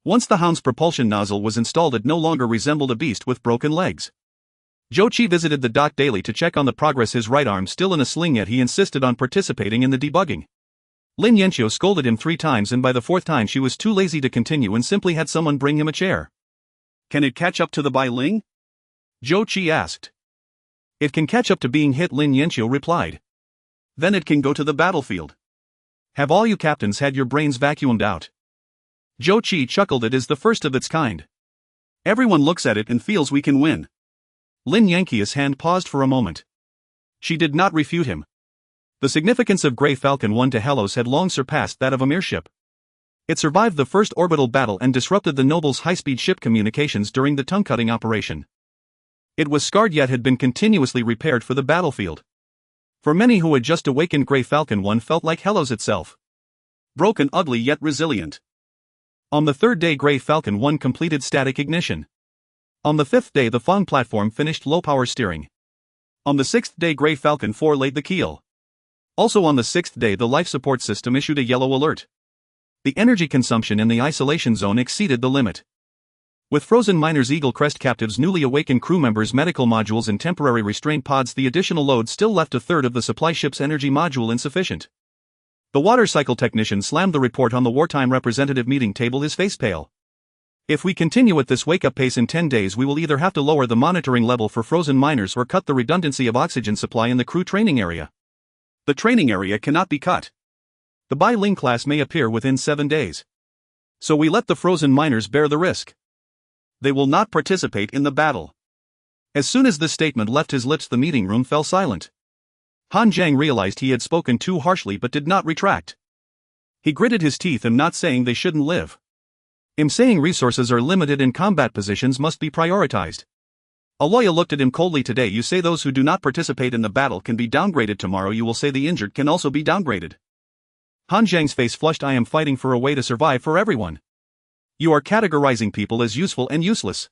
Once the Hound's propulsion nozzle was installed, it no longer resembled a beast with broken legs. Zhou Qi visited the dock daily to check on the progress, his right arm still in a sling, yet he insisted on participating in the debugging. Lin Yanqiu scolded him 3 times, and by the 4th time she was too lazy to continue and simply had someone bring him a chair. Can it catch up to the Bai Ling? Zhou Qi asked. It can catch up to being hit, Lin Yanqiu replied. Then it can go to the battlefield. Have all you captains had your brains vacuumed out? Zhou Qi chuckled. It is the first of its kind. Everyone looks at it and feels we can win. Lin Yanqiu's hand paused for a moment. She did not refute him. The significance of Grey Falcon 1 to Hellos had long surpassed that of a mere ship. It survived the first orbital battle and disrupted the Noble's high-speed ship communications during the tongue-cutting operation. It was scarred yet had been continuously repaired for the battlefield. For many who had just awakened, Grey Falcon 1 felt like Hellos itself. Broken, ugly, yet resilient. On the 3rd day, Grey Falcon 1 completed static ignition. On the 5th day, the Fong platform finished low-power steering. On the 6th day, Grey Falcon 4 laid the keel. Also on the 6th day, the life support system issued a yellow alert. The energy consumption in the isolation zone exceeded the limit. With frozen miners, Eagle Crest captives, newly awakened crew members, medical modules and temporary restraint pods, the additional load still left a third of the supply ship's energy module insufficient. The water cycle technician slammed the report on the wartime representative meeting table, his face pale. If we continue at this wake-up pace, in 10 days we will either have to lower the monitoring level for frozen miners or cut the redundancy of oxygen supply in the crew training area. The training area cannot be cut. The Bai Ling class may appear within 7 days. So we let the frozen miners bear the risk. They will not participate in the battle. As soon as this statement left his lips, the meeting room fell silent. Han Jiang realized he had spoken too harshly but did not retract. He gritted his teeth. I'm not saying they shouldn't live. I'm saying resources are limited and combat positions must be prioritized. Aloya looked at him coldly. Today you say those who do not participate in the battle can be downgraded. Tomorrow you will say the injured can also be downgraded. Han Jiang's face flushed. I am fighting for a way to survive for everyone. You are categorizing people as useful and useless.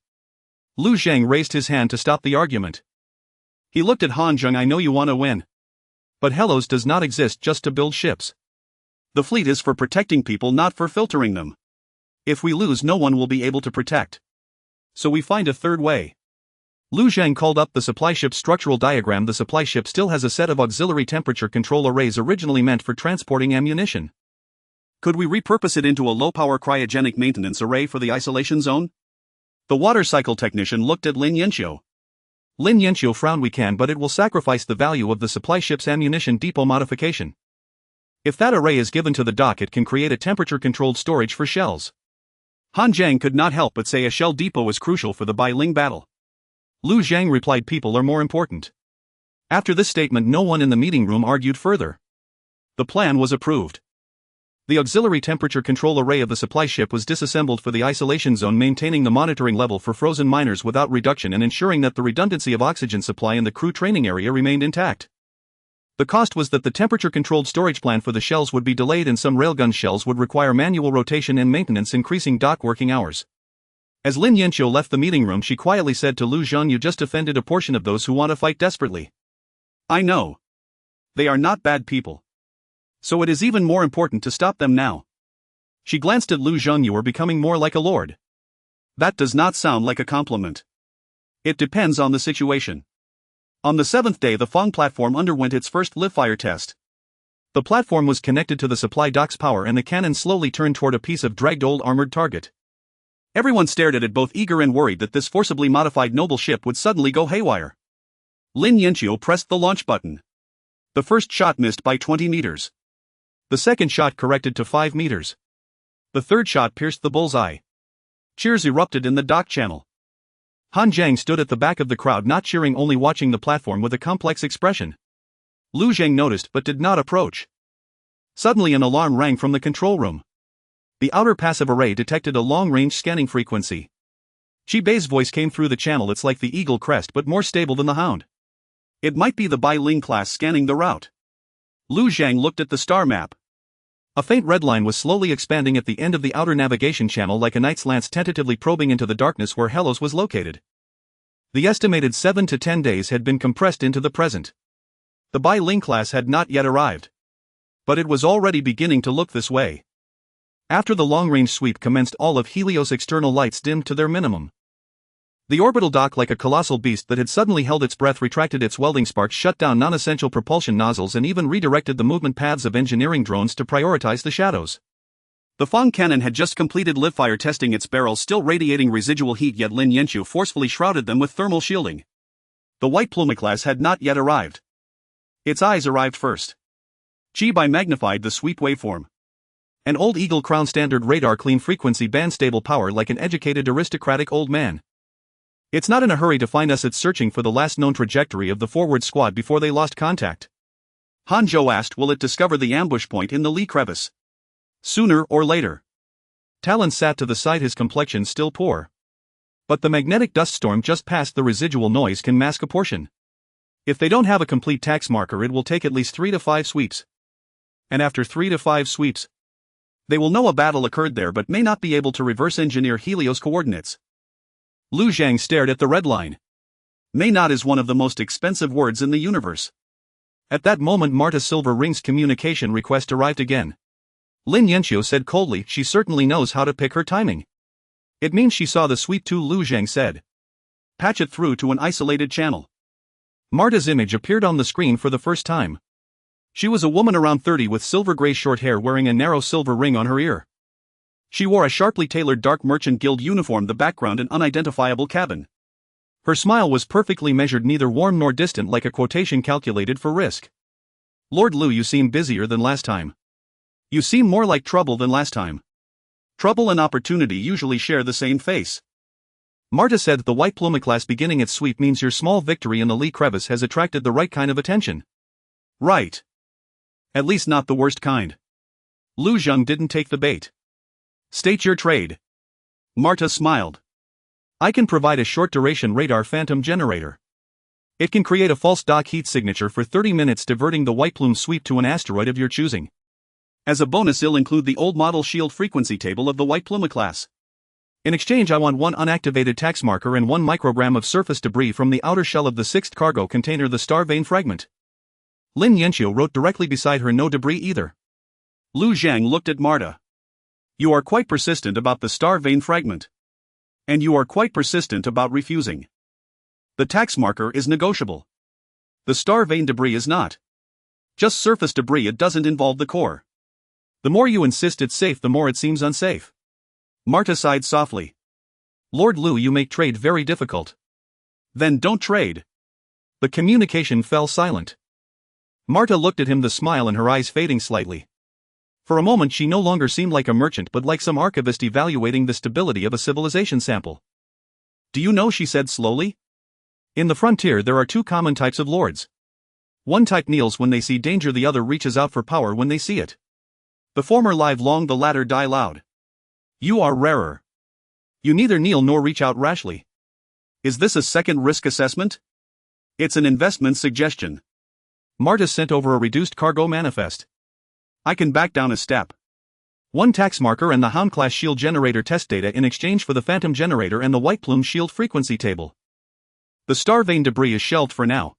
Lu Zhang raised his hand to stop the argument. He looked at Han Zheng. I know you want to win. But Hellos does not exist just to build ships. The fleet is for protecting people, not for filtering them. If we lose, no one will be able to protect. So we find a third way. Lu Zhang called up the supply ship's structural diagram. The supply ship still has a set of auxiliary temperature control arrays originally meant for transporting ammunition. Could we repurpose it into a low-power cryogenic maintenance array for the isolation zone? The water cycle technician looked at Lin Yanqiu. Lin Yanqiu frowned. We can, but it will sacrifice the value of the supply ship's ammunition depot modification. If that array is given to the dock, it can create a temperature-controlled storage for shells. Han Jiang could not help but say a shell depot is crucial for the Bai Ling battle. Lu Zhang replied, people are more important. After this statement, no one in the meeting room argued further. The plan was approved. The auxiliary temperature control array of the supply ship was disassembled for the isolation zone, maintaining the monitoring level for frozen miners without reduction and ensuring that the redundancy of oxygen supply in the crew training area remained intact. The cost was that the temperature-controlled storage plan for the shells would be delayed and some railgun shells would require manual rotation and maintenance, increasing dock working hours. As Lin Yanqiu left the meeting room, she quietly said to Lu Zhang, you just offended a portion of those who want to fight desperately. I know. They are not bad people. So it is even more important to stop them now. She glanced at Lu Zhang. You are becoming more like a lord. That does not sound like a compliment. It depends on the situation. On the 7th day, the Fong platform underwent its first live-fire test. The platform was connected to the supply dock's power and the cannon slowly turned toward a piece of dragged old armored target. Everyone stared at it, both eager and worried that this forcibly modified noble ship would suddenly go haywire. Lin Yanqiu pressed the launch button. The first shot missed by 20 meters. The second shot corrected to 5 meters. The third shot pierced the bullseye. Cheers erupted in the dock channel. Han Zhang stood at the back of the crowd, not cheering, only watching the platform with a complex expression. Lu Zhang noticed but did not approach. Suddenly an alarm rang from the control room. The outer passive array detected a long-range scanning frequency. Chi Bei's voice came through the channel. It's like the Eagle Crest but more stable than the Hound. It might be the Bai Ling class scanning the route. Lu Zhang looked at the star map. A faint red line was slowly expanding at the end of the outer navigation channel, like a knight's lance tentatively probing into the darkness where Helos was located. The estimated 7 to 10 days had been compressed into the present. The Bai Ling class had not yet arrived. But it was already beginning to look this way. After the long-range sweep commenced, all of Helios' external lights dimmed to their minimum. The orbital dock, like a colossal beast that had suddenly held its breath, retracted its welding sparks, shut down non-essential propulsion nozzles, and even redirected the movement paths of engineering drones to prioritize the shadows. The Fang cannon had just completed live fire testing, its barrels still radiating residual heat, yet Lin Yanqiu forcefully shrouded them with thermal shielding. The White Plume class had not yet arrived. Its eyes arrived first. Chi Bai magnified the sweep waveform. An old Eagle Crown standard radar, clean frequency band, stable power, like an educated aristocratic old man. It's not in a hurry to find us, it's searching for the last known trajectory of the forward squad before they lost contact. Han Zhou asked, will it discover the ambush point in the lee crevice? Sooner or later. Talon sat to the side, his complexion still poor. But the magnetic dust storm just past, the residual noise can mask a portion. If they don't have a complete tax marker, it will take at least 3 to 5 sweeps. And after 3 to 5 sweeps, they will know a battle occurred there but may not be able to reverse engineer Helios coordinates. Lu Zhang stared at the red line. May not is one of the most expensive words in the universe. At that moment, Marta Silver Ring's communication request arrived again. Lin Yanqiu said coldly, she certainly knows how to pick her timing. It means she saw the sweep too, Lu Zhang said. Patch it through to an isolated channel. Marta's image appeared on the screen for the first time. She was a woman around 30 with silver-gray short hair, wearing a narrow silver ring on her ear. She wore a sharply tailored dark merchant guild uniform, the background an unidentifiable cabin. Her smile was perfectly measured, neither warm nor distant, like a quotation calculated for risk. Lord Lu, you seem busier than last time. You seem more like trouble than last time. Trouble and opportunity usually share the same face. Marta said, the White Plume class beginning its sweep means your small victory in the lee crevice has attracted the right kind of attention. Right. At least not the worst kind. Lu Zhang didn't take the bait. State your trade. Marta smiled. I can provide a short-duration radar phantom generator. It can create a false dock heat signature for 30 minutes, diverting the White Plume sweep to an asteroid of your choosing. As a bonus, it'll include the old model shield frequency table of the White Plume class. In exchange, I want 1 unactivated tax marker and 1 microgram of surface debris from the outer shell of the 6th cargo container, the star vein fragment. Lin Yanqiu wrote directly beside her, no debris either. Lu Zhang looked at Marta. You are quite persistent about the star vein fragment. And you are quite persistent about refusing. The tax marker is negotiable. The star vein debris is not. Just surface debris, it doesn't involve the core. The more you insist it's safe, the more it seems unsafe. Marta sighed softly. Lord Lu, you make trade very difficult. Then don't trade. The communication fell silent. Marta looked at him, the smile in her eyes fading slightly. For a moment she no longer seemed like a merchant but like some archivist evaluating the stability of a civilization sample. Do you know, she said slowly? In the frontier there are 2 common types of lords. One type kneels when they see danger, the other reaches out for power when they see it. The former live long, the latter die loud. You are rarer. You neither kneel nor reach out rashly. Is this a second risk assessment? It's an investment suggestion. Marta sent over a reduced cargo manifest. I can back down a step. 1 tax marker and the Hound class shield generator test data in exchange for the Phantom generator and the White Plume shield frequency table. The star vein debris is shelved for now.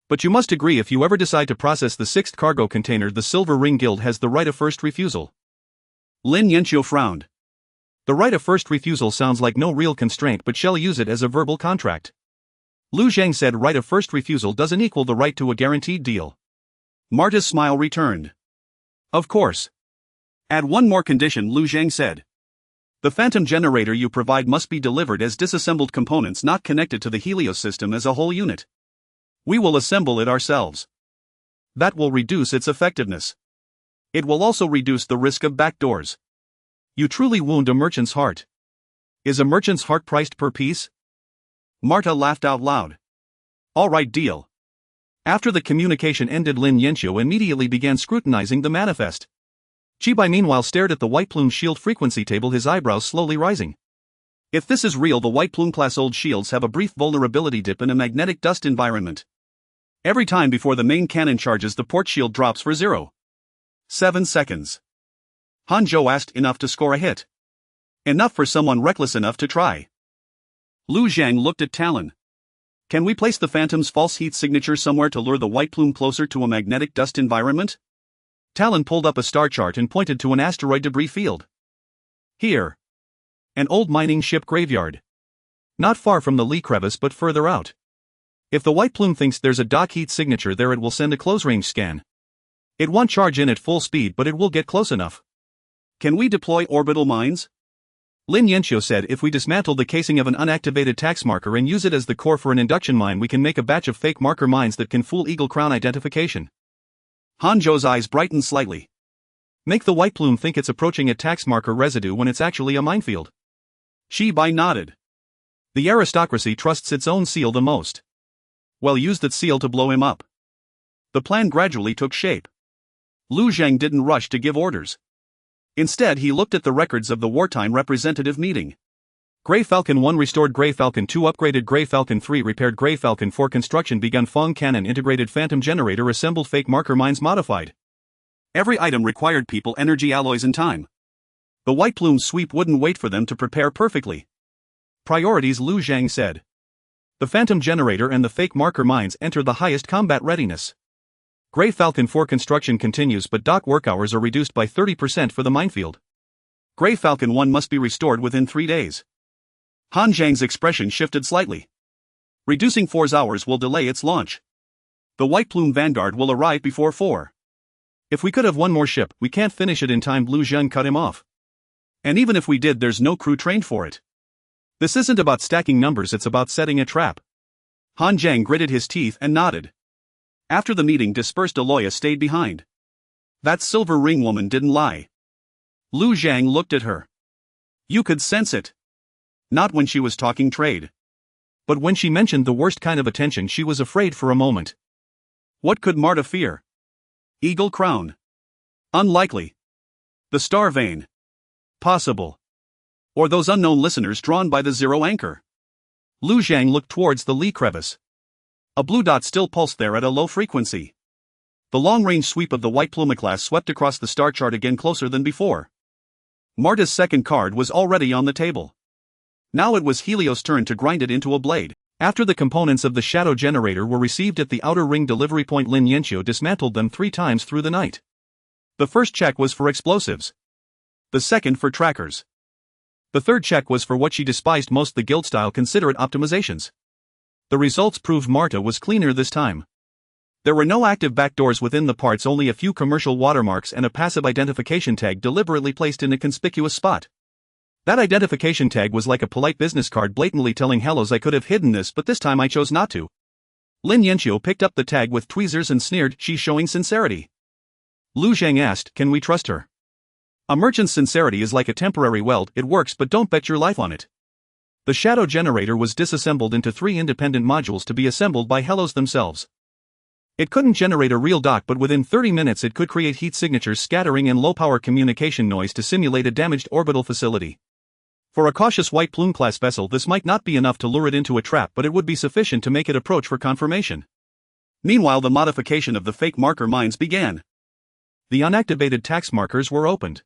But you must agree, if you ever decide to process the 6th cargo container, the Silver Ring Guild has the right of first refusal. Lin Yanqiu frowned. The right of first refusal sounds like no real constraint, but shall use it as a verbal contract. Lu Zhang said, right of first refusal doesn't equal the right to a guaranteed deal. Marta's smile returned. Of course. Add 1 more condition, Lu Zhang said. The Phantom generator you provide must be delivered as disassembled components, not connected to the Helios system as a whole unit. We will assemble it ourselves. That will reduce its effectiveness. It will also reduce the risk of backdoors. You truly wound a merchant's heart. Is a merchant's heart priced per piece? Marta laughed out loud. All right, deal. After the communication ended, Lin Yanqiu immediately began scrutinizing the manifest. Chibai meanwhile stared at the White Plume shield frequency table, his eyebrows slowly rising. If this is real, the White Plume class old shields have a brief vulnerability dip in a magnetic dust environment. Every time before the main cannon charges, the port shield drops for 0.7 seconds. Hanzhou asked, enough to score a hit. Enough for someone reckless enough to try. Lu Zhang looked at Talon. Can we place the Phantom's false heat signature somewhere to lure the White Plume closer to a magnetic dust environment? Talon pulled up a star chart and pointed to an asteroid debris field. Here. An old mining ship graveyard. Not far from the Lee crevice but further out. If the White Plume thinks there's a dock heat signature there, it will send a close-range scan. It won't charge in at full speed, but it will get close enough. Can we deploy orbital mines? Lin Yanqiu said, if we dismantle the casing of an unactivated tax marker and use it as the core for an induction mine, we can make a batch of fake marker mines that can fool Eagle Crown identification. Hanzhou's eyes brightened slightly. Make the White Plume think it's approaching a tax marker residue when it's actually a minefield. Shibai nodded. The aristocracy trusts its own seal the most. Well, use that seal to blow him up. The plan gradually took shape. Lu Zhang didn't rush to give orders. Instead, he looked at the records of the wartime representative meeting. Grey Falcon 1 restored, Grey Falcon 2 upgraded, Grey Falcon 3 repaired, Grey Falcon 4 construction begun, Fong cannon integrated, Phantom generator assembled, fake marker mines modified. Every item required people, energy, alloys and time. The White Plume sweep wouldn't wait for them to prepare perfectly. Priorities, Lu Zhang said. The Phantom generator and the fake marker mines enter the highest combat readiness. Grey Falcon 4 construction continues, but dock work hours are reduced by 30% for the minefield. Grey Falcon 1 must be restored within 3 days. Han Zhang's expression shifted slightly. Reducing 4 hours will delay its launch. The White Plume Vanguard will arrive before 4. If we could have one more ship, we can't finish it in time, Lu Zheng cut him off. And even if we did, there's no crew trained for it. This isn't about stacking numbers, it's about setting a trap. Han Zhang gritted his teeth and nodded. After the meeting dispersed, Aloya stayed behind. That silver ring woman didn't lie. Lu Zhang looked at her. You could sense it. Not when she was talking trade. But when she mentioned the worst kind of attention, she was afraid for a moment. What could Marta fear? Eagle Crown. Unlikely. The Star Vein. Possible. Or those unknown listeners drawn by the zero anchor. Lu Zhang looked towards the Lee crevice. A blue dot still pulsed there at a low frequency. The long-range sweep of the White Plume class swept across the star chart again, closer than before. Marta's second card was already on the table. Now it was Helios' turn to grind it into a blade. After the components of the shadow generator were received at the outer ring delivery point, Lin Yanqiu dismantled them 3 times through the night. The first check was for explosives. The second for trackers. The third check was for what she despised most, the guild-style considerate optimizations. The results proved Marta was cleaner this time. There were no active backdoors within the parts, only a few commercial watermarks and a passive identification tag deliberately placed in a conspicuous spot. That identification tag was like a polite business card blatantly telling Hellos, I could have hidden this, but this time I chose not to. Lin Yanqiu picked up the tag with tweezers and sneered, she's showing sincerity. Lu Zhang asked, can we trust her? A merchant's sincerity is like a temporary weld, it works but don't bet your life on it. The shadow generator was disassembled into 3 independent modules to be assembled by Hellos themselves. It couldn't generate a real dock, but within 30 minutes it could create heat signatures, scattering and low-power communication noise to simulate a damaged orbital facility. For a cautious White Plume class vessel, this might not be enough to lure it into a trap, but it would be sufficient to make it approach for confirmation. Meanwhile, the modification of the fake marker mines began. The unactivated tax markers were opened.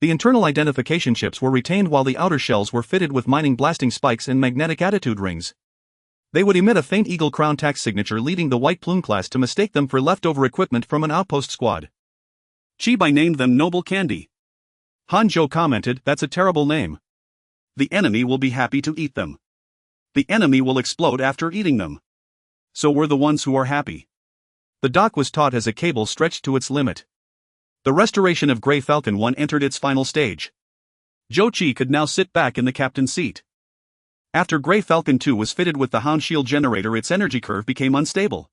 The internal identification chips were retained while the outer shells were fitted with mining blasting spikes and magnetic attitude rings. They would emit a faint Eagle Crown tax signature, leading the White Plume class to mistake them for leftover equipment from an outpost squad. Chibai named them Noble Candy. Hanzhou commented, that's a terrible name. The enemy will be happy to eat them. The enemy will explode after eating them. So we're the ones who are happy. The dock was taut as a cable stretched to its limit. The restoration of Grey Falcon 1 entered its final stage. Zhou Qi could now sit back in the captain's seat. After Grey Falcon 2 was fitted with the Han shield generator, its energy curve became unstable.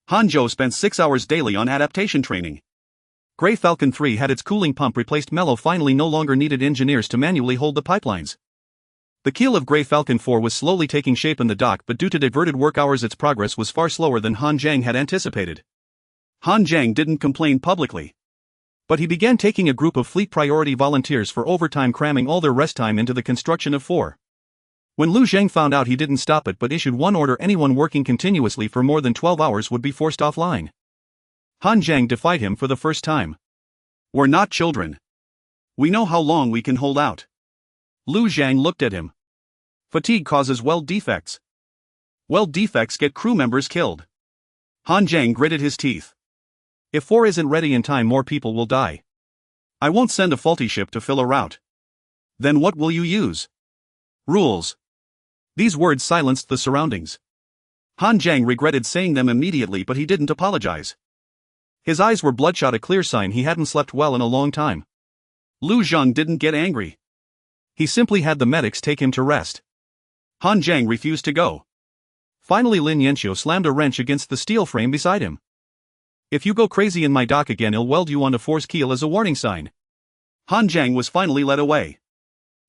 Hanzhou spent 6 hours daily on adaptation training. Grey Falcon 3 had its cooling pump replaced. Mellow finally no longer needed engineers to manually hold the pipelines. The keel of Grey Falcon 4 was slowly taking shape in the dock, but due to diverted work hours its progress was far slower than Han Jiang had anticipated. Han Jiang didn't complain publicly, but he began taking a group of fleet priority volunteers for overtime, cramming all their rest time into the construction of 4. When Lu Zhang found out, he didn't stop it but issued one order: anyone working continuously for more than 12 hours would be forced offline. Han Jiang defied him for the first time. "We're not children. We know how long we can hold out." Lu Zhang looked at him. "Fatigue causes weld defects. Weld defects get crew members killed." Han Jiang gritted his teeth. "If 4 isn't ready in time, more people will die. I won't send a faulty ship to fill a route." "Then what will you use?" "Rules." These words silenced the surroundings. Han Jiang regretted saying them immediately, but he didn't apologize. His eyes were bloodshot, a clear sign he hadn't slept well in a long time. Lu Zhang didn't get angry. He simply had the medics take him to rest. Han Jiang refused to go. Finally Lin Yanqiu slammed a wrench against the steel frame beside him. "If you go crazy in my dock again, I'll weld you onto Force keel as a warning sign." Han Jiang was finally led away.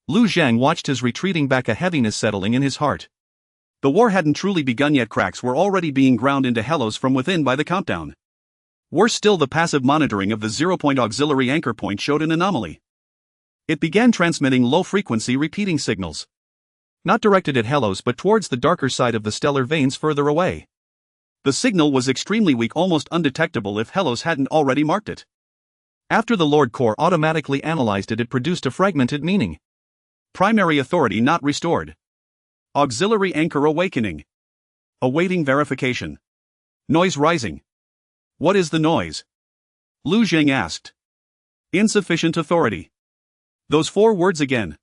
Lu Zhang watched his retreating back, a heaviness settling in his heart. The war hadn't truly begun yet. Cracks were already being ground into hellos from within by the countdown. Worse still, the passive monitoring of the 0-point auxiliary anchor point showed an anomaly. It began transmitting low-frequency repeating signals. Not directed at hellos but towards the darker side of the stellar veins further away. The signal was extremely weak, almost undetectable if hellos hadn't already marked it. After the Lord Core automatically analyzed it, it produced a fragmented meaning. Primary authority not restored. Auxiliary anchor awakening. Awaiting verification. Noise rising. What is the noise? Lu Zhang asked. Insufficient authority. Those 4 words again.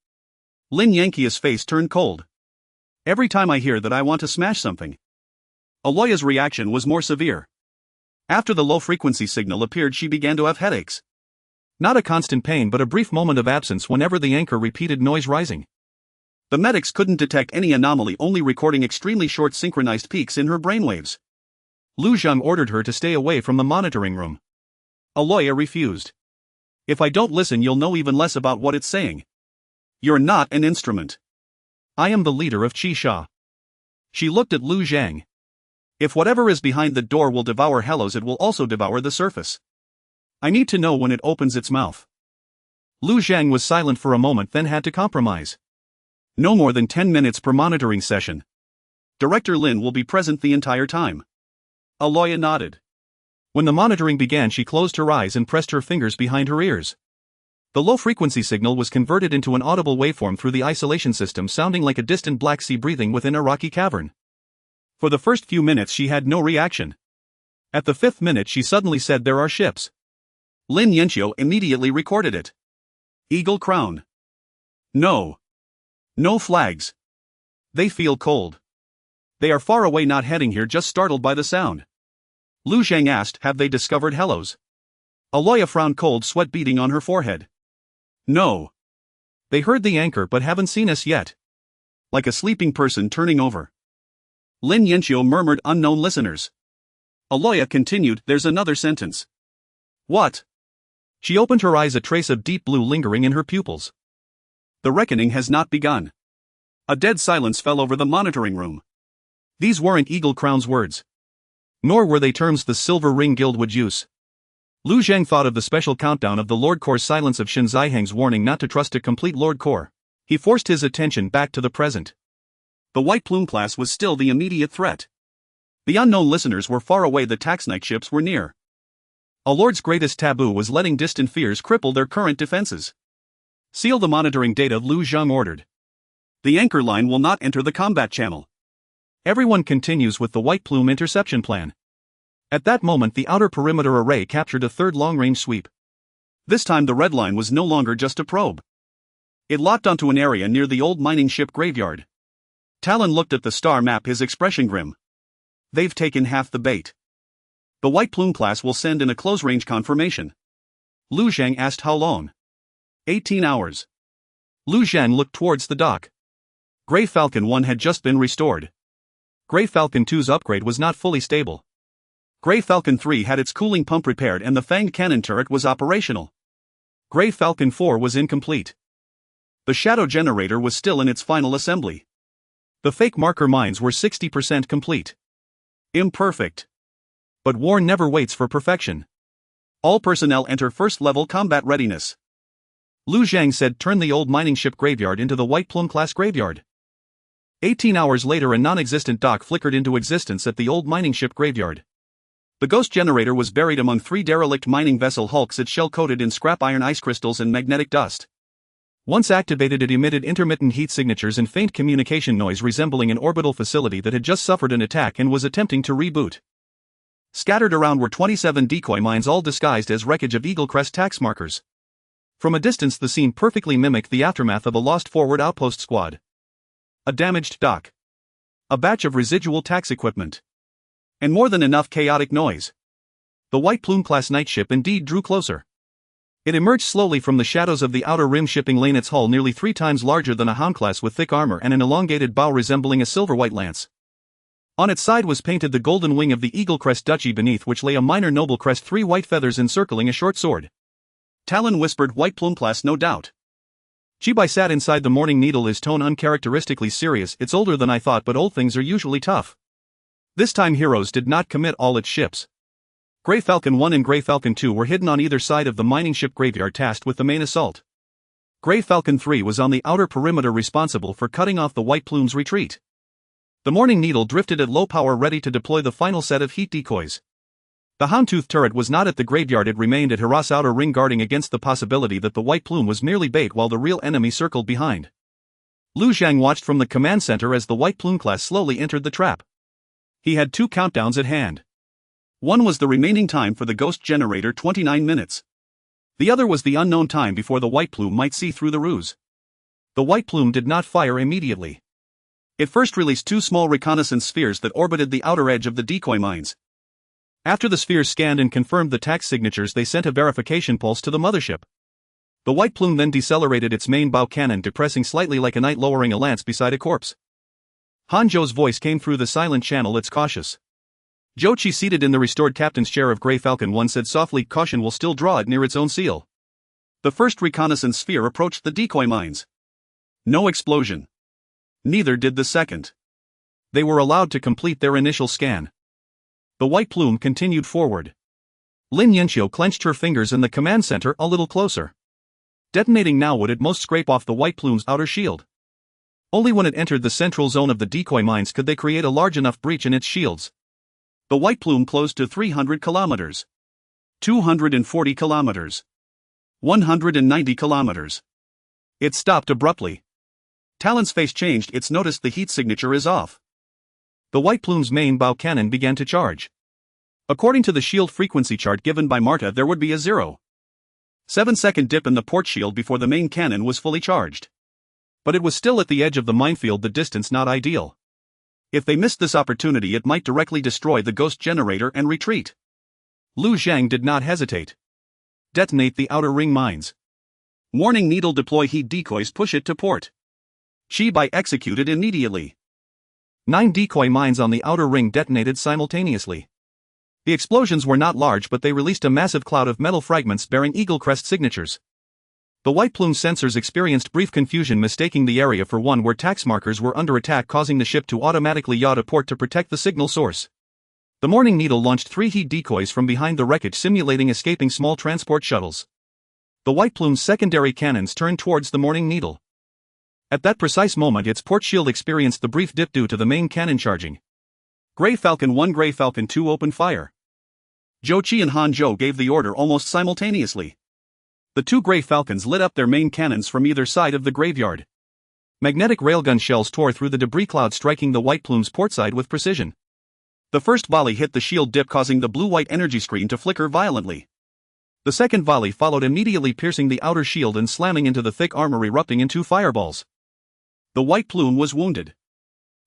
Lin Yanqiu's face turned cold. Every time I hear that, I want to smash something. Aloya's reaction was more severe. After the low-frequency signal appeared, she began to have headaches. Not a constant pain but a brief moment of absence whenever the anchor repeated noise rising. The medics couldn't detect any anomaly, only recording extremely short synchronized peaks in her brainwaves. Lu Zhang ordered her to stay away from the monitoring room. Aloya refused. "If I don't listen, you'll know even less about what it's saying. You're not an instrument. I am the leader of Qisha." She looked at Lu Zhang. "If whatever is behind the door will devour hellos, it will also devour the surface. I need to know when it opens its mouth." Lu Zhang was silent for a moment, then had to compromise. "No more than 10 minutes per monitoring session. Director Lin will be present the entire time." Aloya nodded. When the monitoring began, she closed her eyes and pressed her fingers behind her ears. The low-frequency signal was converted into an audible waveform through the isolation system, sounding like a distant Black Sea breathing within a rocky cavern. For the first few minutes she had no reaction. At the 5th minute she suddenly said, "There are ships." Lin Yanqiu immediately recorded it. "Eagle Crown. No. No flags. They feel cold. They are far away, not heading here, just startled by the sound." Lu Zhang asked, "Have they discovered hellos?" Aloya frowned, cold sweat beading on her forehead. "No. They heard the anchor but haven't seen us yet." Like a sleeping person turning over. Lin Yanqiu murmured, "Unknown listeners." Aloya continued, "There's another sentence." "What?" She opened her eyes, a trace of deep blue lingering in her pupils. "The reckoning has not begun." A dead silence fell over the monitoring room. These weren't Eagle Crown's words. Nor were they terms the Silver Ring Guild would use. Lu Zhang thought of the special countdown of the Lord Core's silence, of Shin Zihang's warning not to trust a complete Lord Core. He forced his attention back to the present. The White Plume class was still the immediate threat. The unknown listeners were far away, the Taxnike ships were near. A lord's greatest taboo was letting distant fears cripple their current defenses. "Seal the monitoring data," Lu Zhang ordered. "The anchor line will not enter the combat channel." Everyone continues with the White Plume interception plan. At that moment the outer perimeter array captured a 3rd long-range sweep. This time the red line was no longer just a probe. It locked onto an area near the old mining ship graveyard. Talon looked at the star map, his expression grim. "They've taken half the bait. The White Plume class will send in a close-range confirmation." Lu Zhang asked, "How long?" 18 hours. Lu Zhang looked towards the dock. Grey Falcon 1 had just been restored. Grey Falcon 2's upgrade was not fully stable. Grey Falcon 3 had its cooling pump repaired and the fanged cannon turret was operational. Grey Falcon 4 was incomplete. The shadow generator was still in its final assembly. The fake marker mines were 60% complete. Imperfect. But war never waits for perfection. All personnel enter first-level combat readiness. Lu Zhang said turn the old mining ship graveyard into the White Plume-class graveyard. 18 hours later a non-existent dock flickered into existence at the old mining ship graveyard. The ghost generator was buried among 3 derelict mining vessel hulks, its shell coated in scrap iron ice crystals and magnetic dust. Once activated, it emitted intermittent heat signatures and faint communication noise resembling an orbital facility that had just suffered an attack and was attempting to reboot. Scattered around were 27 decoy mines, all disguised as wreckage of Eagle Crest tax markers. From a distance the scene perfectly mimicked the aftermath of a lost forward outpost squad. A damaged dock. A batch of residual tax equipment. And more than enough chaotic noise. The White Plume-class night ship indeed drew closer. It emerged slowly from the shadows of the outer rim shipping lane, its hull nearly 3 times larger than a Hound-class with thick armor and an elongated bow resembling a silver-white lance. On its side was painted the golden wing of the Eagle Crest duchy, beneath which lay a minor noble crest, 3 white feathers encircling a short sword. Talon whispered, White Plume-class, no doubt. Chibai sat inside the Morning Needle, his tone uncharacteristically serious. It's older than I thought, but old things are usually tough. This time Heroes did not commit all its ships. Grey Falcon 1 and Grey Falcon 2 were hidden on either side of the mining ship graveyard tasked with the main assault. Grey Falcon 3 was on the outer perimeter responsible for cutting off the White Plume's retreat. The Morning Needle drifted at low power, ready to deploy the final set of heat decoys. The Houndtooth turret was not at the graveyard, it remained at Hera's outer ring guarding against the possibility that the White Plume was merely bait while the real enemy circled behind. Lu Zhang watched from the command center as the White Plume class slowly entered the trap. He had 2 countdowns at hand. One was the remaining time for the ghost generator, 29 minutes. The other was the unknown time before the White Plume might see through the ruse. The White Plume did not fire immediately. It first released 2 small reconnaissance spheres that orbited the outer edge of the decoy mines. After the spheres scanned and confirmed the tax signatures, they sent a verification pulse to the mothership. The White Plume then decelerated its main bow cannon, depressing slightly like a knight lowering a lance beside a corpse. Hanzhou's voice came through the silent channel, it's cautious. Zhou Qi, seated in the restored captain's chair of Grey Falcon 1, said softly, caution will still draw it near its own seal. The first reconnaissance sphere approached the decoy mines. No explosion. Neither did the second. They were allowed to complete their initial scan. The White Plume continued forward. Lin Yanxiu clenched her fingers in the command center a little closer. Detonating now would at most scrape off the White Plume's outer shield. Only when it entered the central zone of the decoy mines could they create a large enough breach in its shields. The White Plume closed to 300 kilometers. 240 kilometers. 190 kilometers. It stopped abruptly. Talon's face changed, it's noticed the heat signature is off. The White Plume's main bow cannon began to charge. According to the shield frequency chart given by Marta, there would be a 0.7-second dip in the port shield before the main cannon was fully charged. But it was still at the edge of the minefield, the distance not ideal. If they missed this opportunity, it might directly destroy the ghost generator and retreat. Lu Zhang did not hesitate. Detonate the outer ring mines. Morning Needle, deploy heat decoys, push it to port. Chibai executed immediately. 9 decoy mines on the outer ring detonated simultaneously. The explosions were not large, but they released a massive cloud of metal fragments bearing Eagle Crest signatures. The White Plume sensors experienced brief confusion, mistaking the area for one where tax markers were under attack, causing the ship to automatically yaw to port to protect the signal source. The Morning Needle launched 3 heat decoys from behind the wreckage, simulating escaping small transport shuttles. The White Plume's secondary cannons turned towards the Morning Needle. At that precise moment, its port shield experienced the brief dip due to the main cannon charging. Grey Falcon 1, Grey Falcon 2 opened fire. Zhou Qi and Hanzhou gave the order almost simultaneously. The 2 Grey Falcons lit up their main cannons from either side of the graveyard. Magnetic railgun shells tore through the debris cloud, striking the White Plume's portside with precision. The first volley hit the shield dip, causing the blue-white energy screen to flicker violently. The second volley followed immediately, piercing the outer shield and slamming into the thick armor, erupting in 2 fireballs. The White Plume was wounded.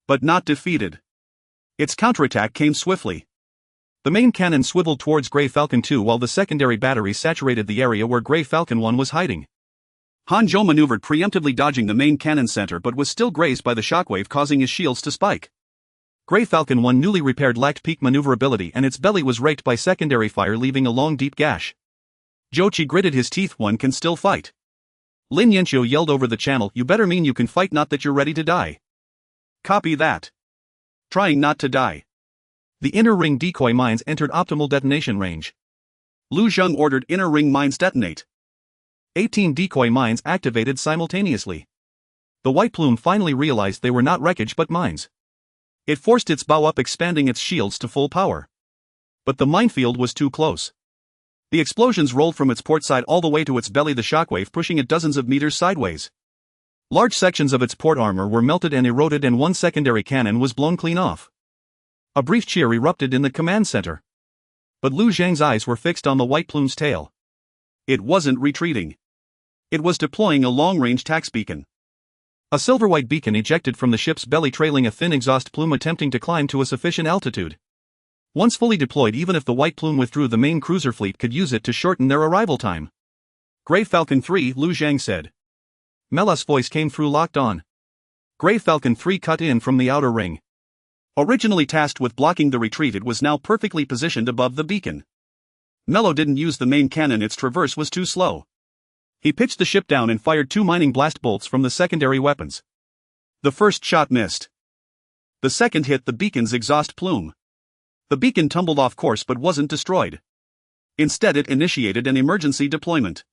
But not defeated. Its counterattack came swiftly. The main cannon swiveled towards Grey Falcon 2 while the secondary batteries saturated the area where Grey Falcon 1 was hiding. Hanzhou maneuvered, preemptively dodging the main cannon center, but was still grazed by the shockwave, causing his shields to spike. Grey Falcon 1 newly repaired lacked peak maneuverability and its belly was raked by secondary fire, leaving a long deep gash. Jochi gritted his teeth. One can still fight. Lin Yanqiu yelled over the channel, "You better mean you can fight, not that you're ready to die." Copy that. Trying not to die. The inner ring decoy mines entered optimal detonation range. Lu Zheng ordered inner ring mines detonate. 18 decoy mines activated simultaneously. The White Plume finally realized they were not wreckage but mines. It forced its bow up, expanding its shields to full power. But the minefield was too close. The explosions rolled from its port side all the way to its belly, the shockwave pushing it dozens of meters sideways. Large sections of its port armor were melted and eroded, and one secondary cannon was blown clean off. A brief cheer erupted in the command center. But Lu Zhang's eyes were fixed on the White Plume's tail. It wasn't retreating. It was deploying a long-range tax beacon. A silver-white beacon ejected from the ship's belly, trailing a thin exhaust plume, attempting to climb to a sufficient altitude. Once fully deployed, even if the White Plume withdrew, the main cruiser fleet could use it to shorten their arrival time. "Grey Falcon 3, Lu Zhang said. Melas' voice came through, locked on. Grey Falcon 3 cut in from the outer ring. Originally tasked with blocking the retreat, it was now perfectly positioned above the beacon. Mello didn't use the main cannon, its traverse was too slow. He pitched the ship down and fired 2 mining blast bolts from the secondary weapons. The first shot missed. The second hit the beacon's exhaust plume. The beacon tumbled off course but wasn't destroyed. Instead, it initiated an emergency deployment.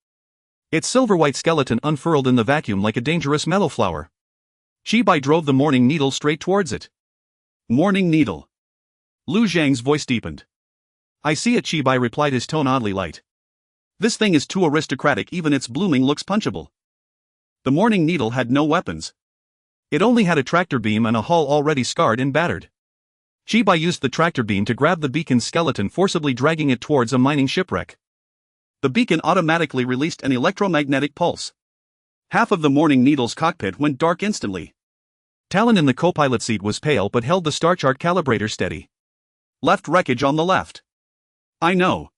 Its silver-white skeleton unfurled in the vacuum like a dangerous metal flower. Chibai drove the Morning Needle straight towards it. Morning Needle. Lu Zhang's voice deepened. "I see it," Chibai replied, his tone oddly light. "This thing is too aristocratic, even its blooming looks punchable." The Morning Needle had no weapons. It only had a tractor beam and a hull already scarred and battered. Chibai used the tractor beam to grab the beacon's skeleton, forcibly dragging it towards a mining shipwreck. The beacon automatically released an electromagnetic pulse. Half of the Morning Needle's cockpit went dark instantly. Talon in the co-pilot seat was pale but held the star chart calibrator steady. "Left wreckage on the left." "I know."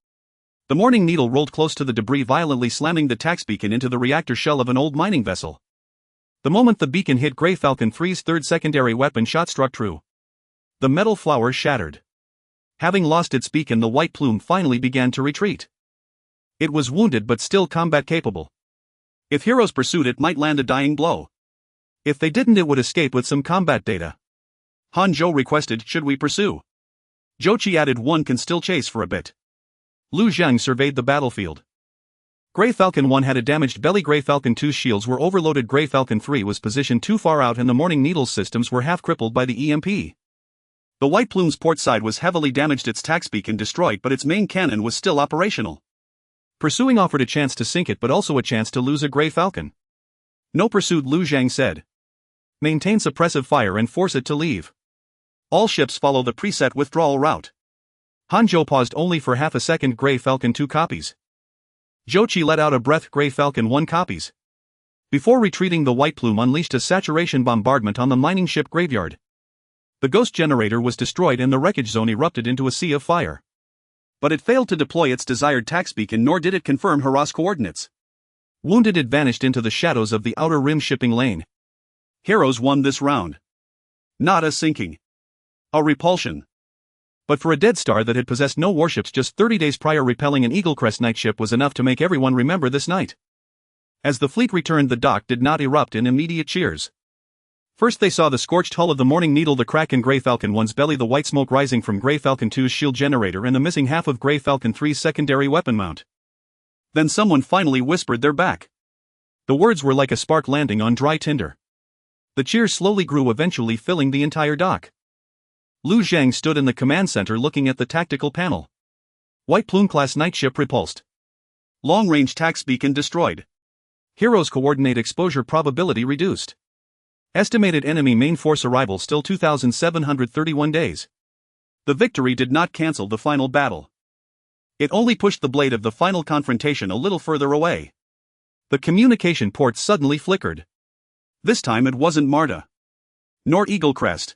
The Morning Needle rolled close to the debris, violently slamming the tax beacon into the reactor shell of an old mining vessel. The moment the beacon hit, Grey Falcon 3's third secondary weapon shot struck true. The metal flower shattered. Having lost its beacon, the White Plume finally began to retreat. It was wounded but still combat capable. If heroes pursued, it might land a dying blow. If they didn't, it would escape with some combat data. Hanzhou requested, "Should we pursue?" Jochi added, "One can still chase for a bit." Lu Zhang surveyed the battlefield. Grey Falcon 1 had a damaged belly. Grey Falcon 2's shields were overloaded. Grey Falcon 3 was positioned too far out, and the Morning Needle's systems were half crippled by the EMP. The White Plume's port side was heavily damaged, its tax beacon destroyed, but its main cannon was still operational. Pursuing offered a chance to sink it, but also a chance to lose a Grey Falcon. "No pursuit," Lu Zhang said. "Maintain suppressive fire and force it to leave. All ships follow the preset withdrawal route." Hanzhou paused only for half a second. "Grey Falcon 2 copies." Jochi let out a breath. "Grey Falcon 1 copies." Before retreating, the White Plume unleashed a saturation bombardment on the mining ship graveyard. The ghost generator was destroyed and the wreckage zone erupted into a sea of fire. But it failed to deploy its desired tax beacon, nor did it confirm Hera's coordinates. Wounded, it vanished into the shadows of the outer rim shipping lane. Heroes won this round. Not a sinking. A repulsion. But for a dead star that had possessed no warships just 30 days prior, repelling an Eaglecrest night ship was enough to make everyone remember this night. As the fleet returned, the dock did not erupt in immediate cheers. First they saw the scorched hull of the Morning Needle, the crack in Grey Falcon 1's belly, the white smoke rising from Grey Falcon 2's shield generator, and the missing half of Grey Falcon 3's secondary weapon mount. Then someone finally whispered their back. The words were like a spark landing on dry tinder. The cheers slowly grew, eventually filling the entire dock. Lu Zhang stood in the command center looking at the tactical panel. White Plume-class night ship repulsed. Long-range tax beacon destroyed. Heroes coordinate exposure probability reduced. Estimated enemy main force arrival still 2,731 days. The victory did not cancel the final battle. It only pushed the blade of the final confrontation a little further away. The communication port suddenly flickered. This time it wasn't Marta. Nor Eaglecrest.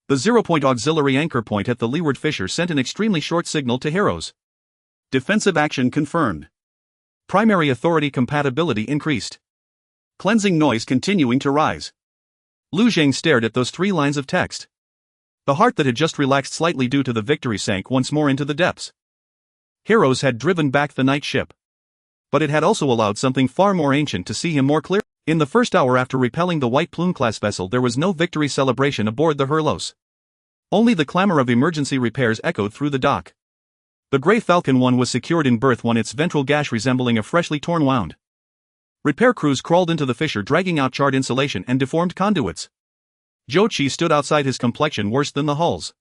The 0-point auxiliary anchor point at the leeward fissure sent an extremely short signal to heroes. Defensive action confirmed. Primary authority compatibility increased. Cleansing noise continuing to rise. Lu Zhang stared at those 3 lines of text. The heart that had just relaxed slightly due to the victory sank once more into the depths. Heroes had driven back the night ship. But it had also allowed something far more ancient to see him more clearly. In the first hour after repelling the White Plume-class vessel, there was no victory celebration aboard the Hurlos. Only the clamor of emergency repairs echoed through the dock. The Grey Falcon 1 was secured in berth 1, its ventral gash resembling a freshly torn wound. Repair crews crawled into the fissure, dragging out charred insulation and deformed conduits. Jochi stood outside, his complexion worse than the hull's.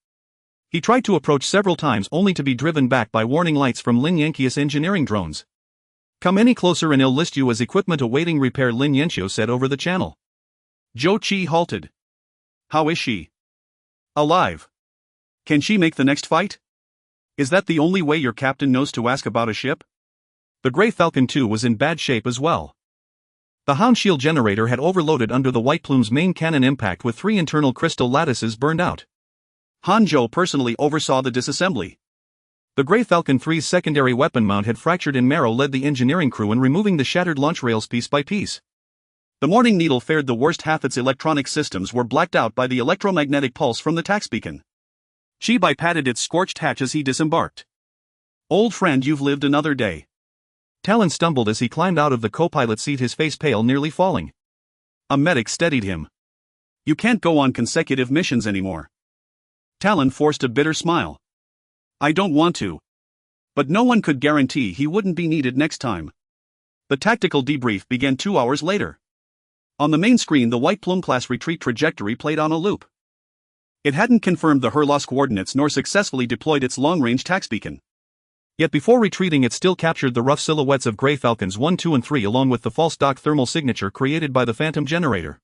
He tried to approach several times only to be driven back by warning lights from Lin Yanqius engineering drones. "Come any closer and I'll list you as equipment awaiting repair," Lin Yanqiu said over the channel. Jochi halted. "How is she? Alive? Can she make the next fight? Is that the only way your captain knows to ask about a ship?" The Grey Falcon 2 was in bad shape as well. The Hound shield generator had overloaded under the White Plume's main cannon impact, with 3 internal crystal lattices burned out. Hanzhou personally oversaw the disassembly. The Grey Falcon 3's secondary weapon mount had fractured, and Marrow led the engineering crew in removing the shattered launch rails piece by piece. The Morning Needle fared the worst. Half its electronic systems were blacked out by the electromagnetic pulse from the tax beacon. Chibai patted its scorched hatch as he disembarked. "Old friend, you've lived another day." Talon stumbled as he climbed out of the co-pilot seat, his face pale, nearly falling. A medic steadied him. "You can't go on consecutive missions anymore." Talon forced a bitter smile. "I don't want to. But no one could guarantee he wouldn't be needed next time." The tactical debrief began 2 hours later. On the main screen, the White Plume-class retreat trajectory played on a loop. It hadn't confirmed the Hurlos coordinates nor successfully deployed its long-range tax beacon. Yet before retreating, it still captured the rough silhouettes of Grey Falcons 1, 2 and 3 along with the false dock thermal signature created by the Phantom generator.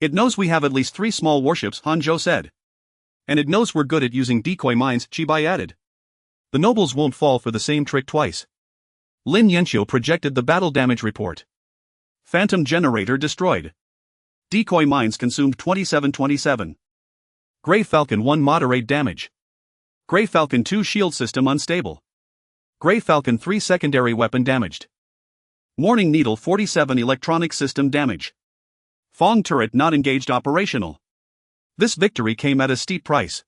"It knows we have at least 3 small warships," Hanzhou said. "And it knows we're good at using decoy mines," Chibai added. "The nobles won't fall for the same trick twice." Lin Yanqiu projected the battle damage report. Phantom generator destroyed. Decoy mines consumed 2727. Grey Falcon 1 moderate damage. Grey Falcon 2 shield system unstable. Grey Falcon 3 secondary weapon damaged. Morning Needle 47 electronic system damage. Fong turret not engaged operational. This victory came at a steep price.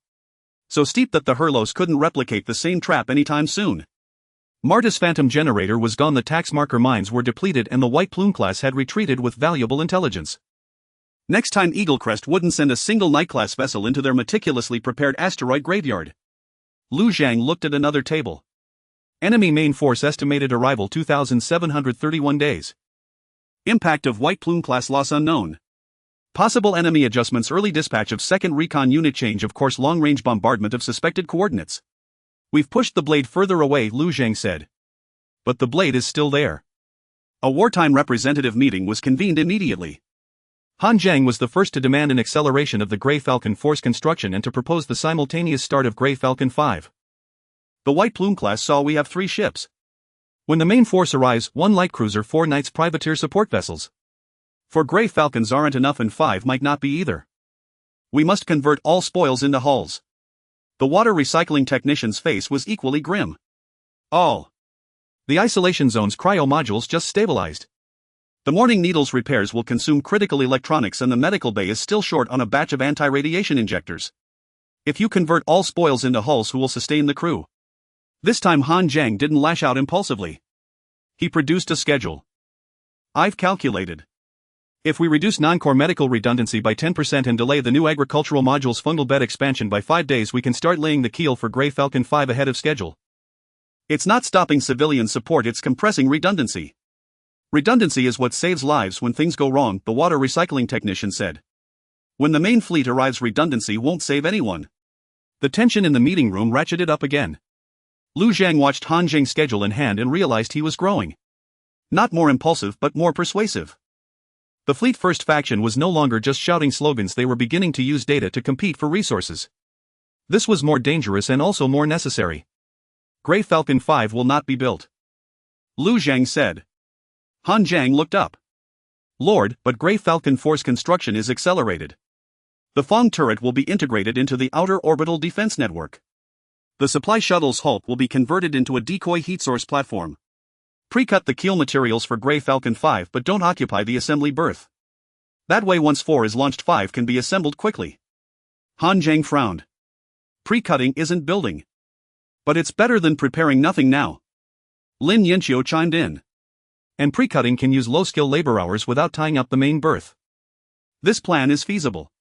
So steep that the Hurlos couldn't replicate the same trap anytime soon. Marta's Phantom generator was gone, the tax marker mines were depleted, and the White Plume class had retreated with valuable intelligence. Next time Eaglecrest wouldn't send a single Night-class vessel into their meticulously prepared asteroid graveyard. Lu Zhang looked at another table. Enemy main force estimated arrival 2,731 days. Impact of White Plume class loss unknown. Possible enemy adjustments, early dispatch of second recon unit, change of course, long-range bombardment of suspected coordinates. "We've pushed the blade further away," Lu Zhang said. "But the blade is still there." A wartime representative meeting was convened immediately. Han Zhang was the first to demand an acceleration of the Grey Falcon force construction and to propose the simultaneous start of Grey Falcon 5. "The White Plume class saw we have 3 ships. When the main force arrives, 1 light cruiser, 4 Knights privateer support vessels. For Grey Falcons aren't enough, and 5 might not be either. We must convert all spoils into hulls." The water recycling technician's face was equally grim. "All. The isolation zone's cryo modules just stabilized. The Morning Needle's repairs will consume critical electronics, and the medical bay is still short on a batch of anti-radiation injectors. If you convert all spoils into hulls, who will sustain the crew?" This time Han Zhang didn't lash out impulsively. He produced a schedule. "I've calculated. If we reduce non-core medical redundancy by 10% and delay the new agricultural module's fungal bed expansion by 5 days, we can start laying the keel for Grey Falcon 5 ahead of schedule. It's not stopping civilian support, it's compressing redundancy. Redundancy is what saves lives when things go wrong," the water recycling technician said. "When the main fleet arrives, redundancy won't save anyone." The tension in the meeting room ratcheted up again. Lu Zhang watched Han Zhang's schedule in hand and realized he was growing. Not more impulsive, but more persuasive. The Fleet First faction was no longer just shouting slogans, they were beginning to use data to compete for resources. This was more dangerous and also more necessary. "Grey Falcon 5 will not be built," Lu Zhang said. Han Zhang looked up. "Lord, but Grey Falcon force construction is accelerated. The Fong turret will be integrated into the outer orbital defense network. The supply shuttle's hulk will be converted into a decoy heat source platform. Pre-cut the keel materials for Grey Falcon 5, but don't occupy the assembly berth. That way once 4 is launched, 5 can be assembled quickly. Han Zhang frowned. Pre-cutting isn't building. But it's better than preparing nothing now. Lin Yanqiu chimed in. And pre-cutting can use low-skill labor hours without tying up the main berth. This plan is feasible.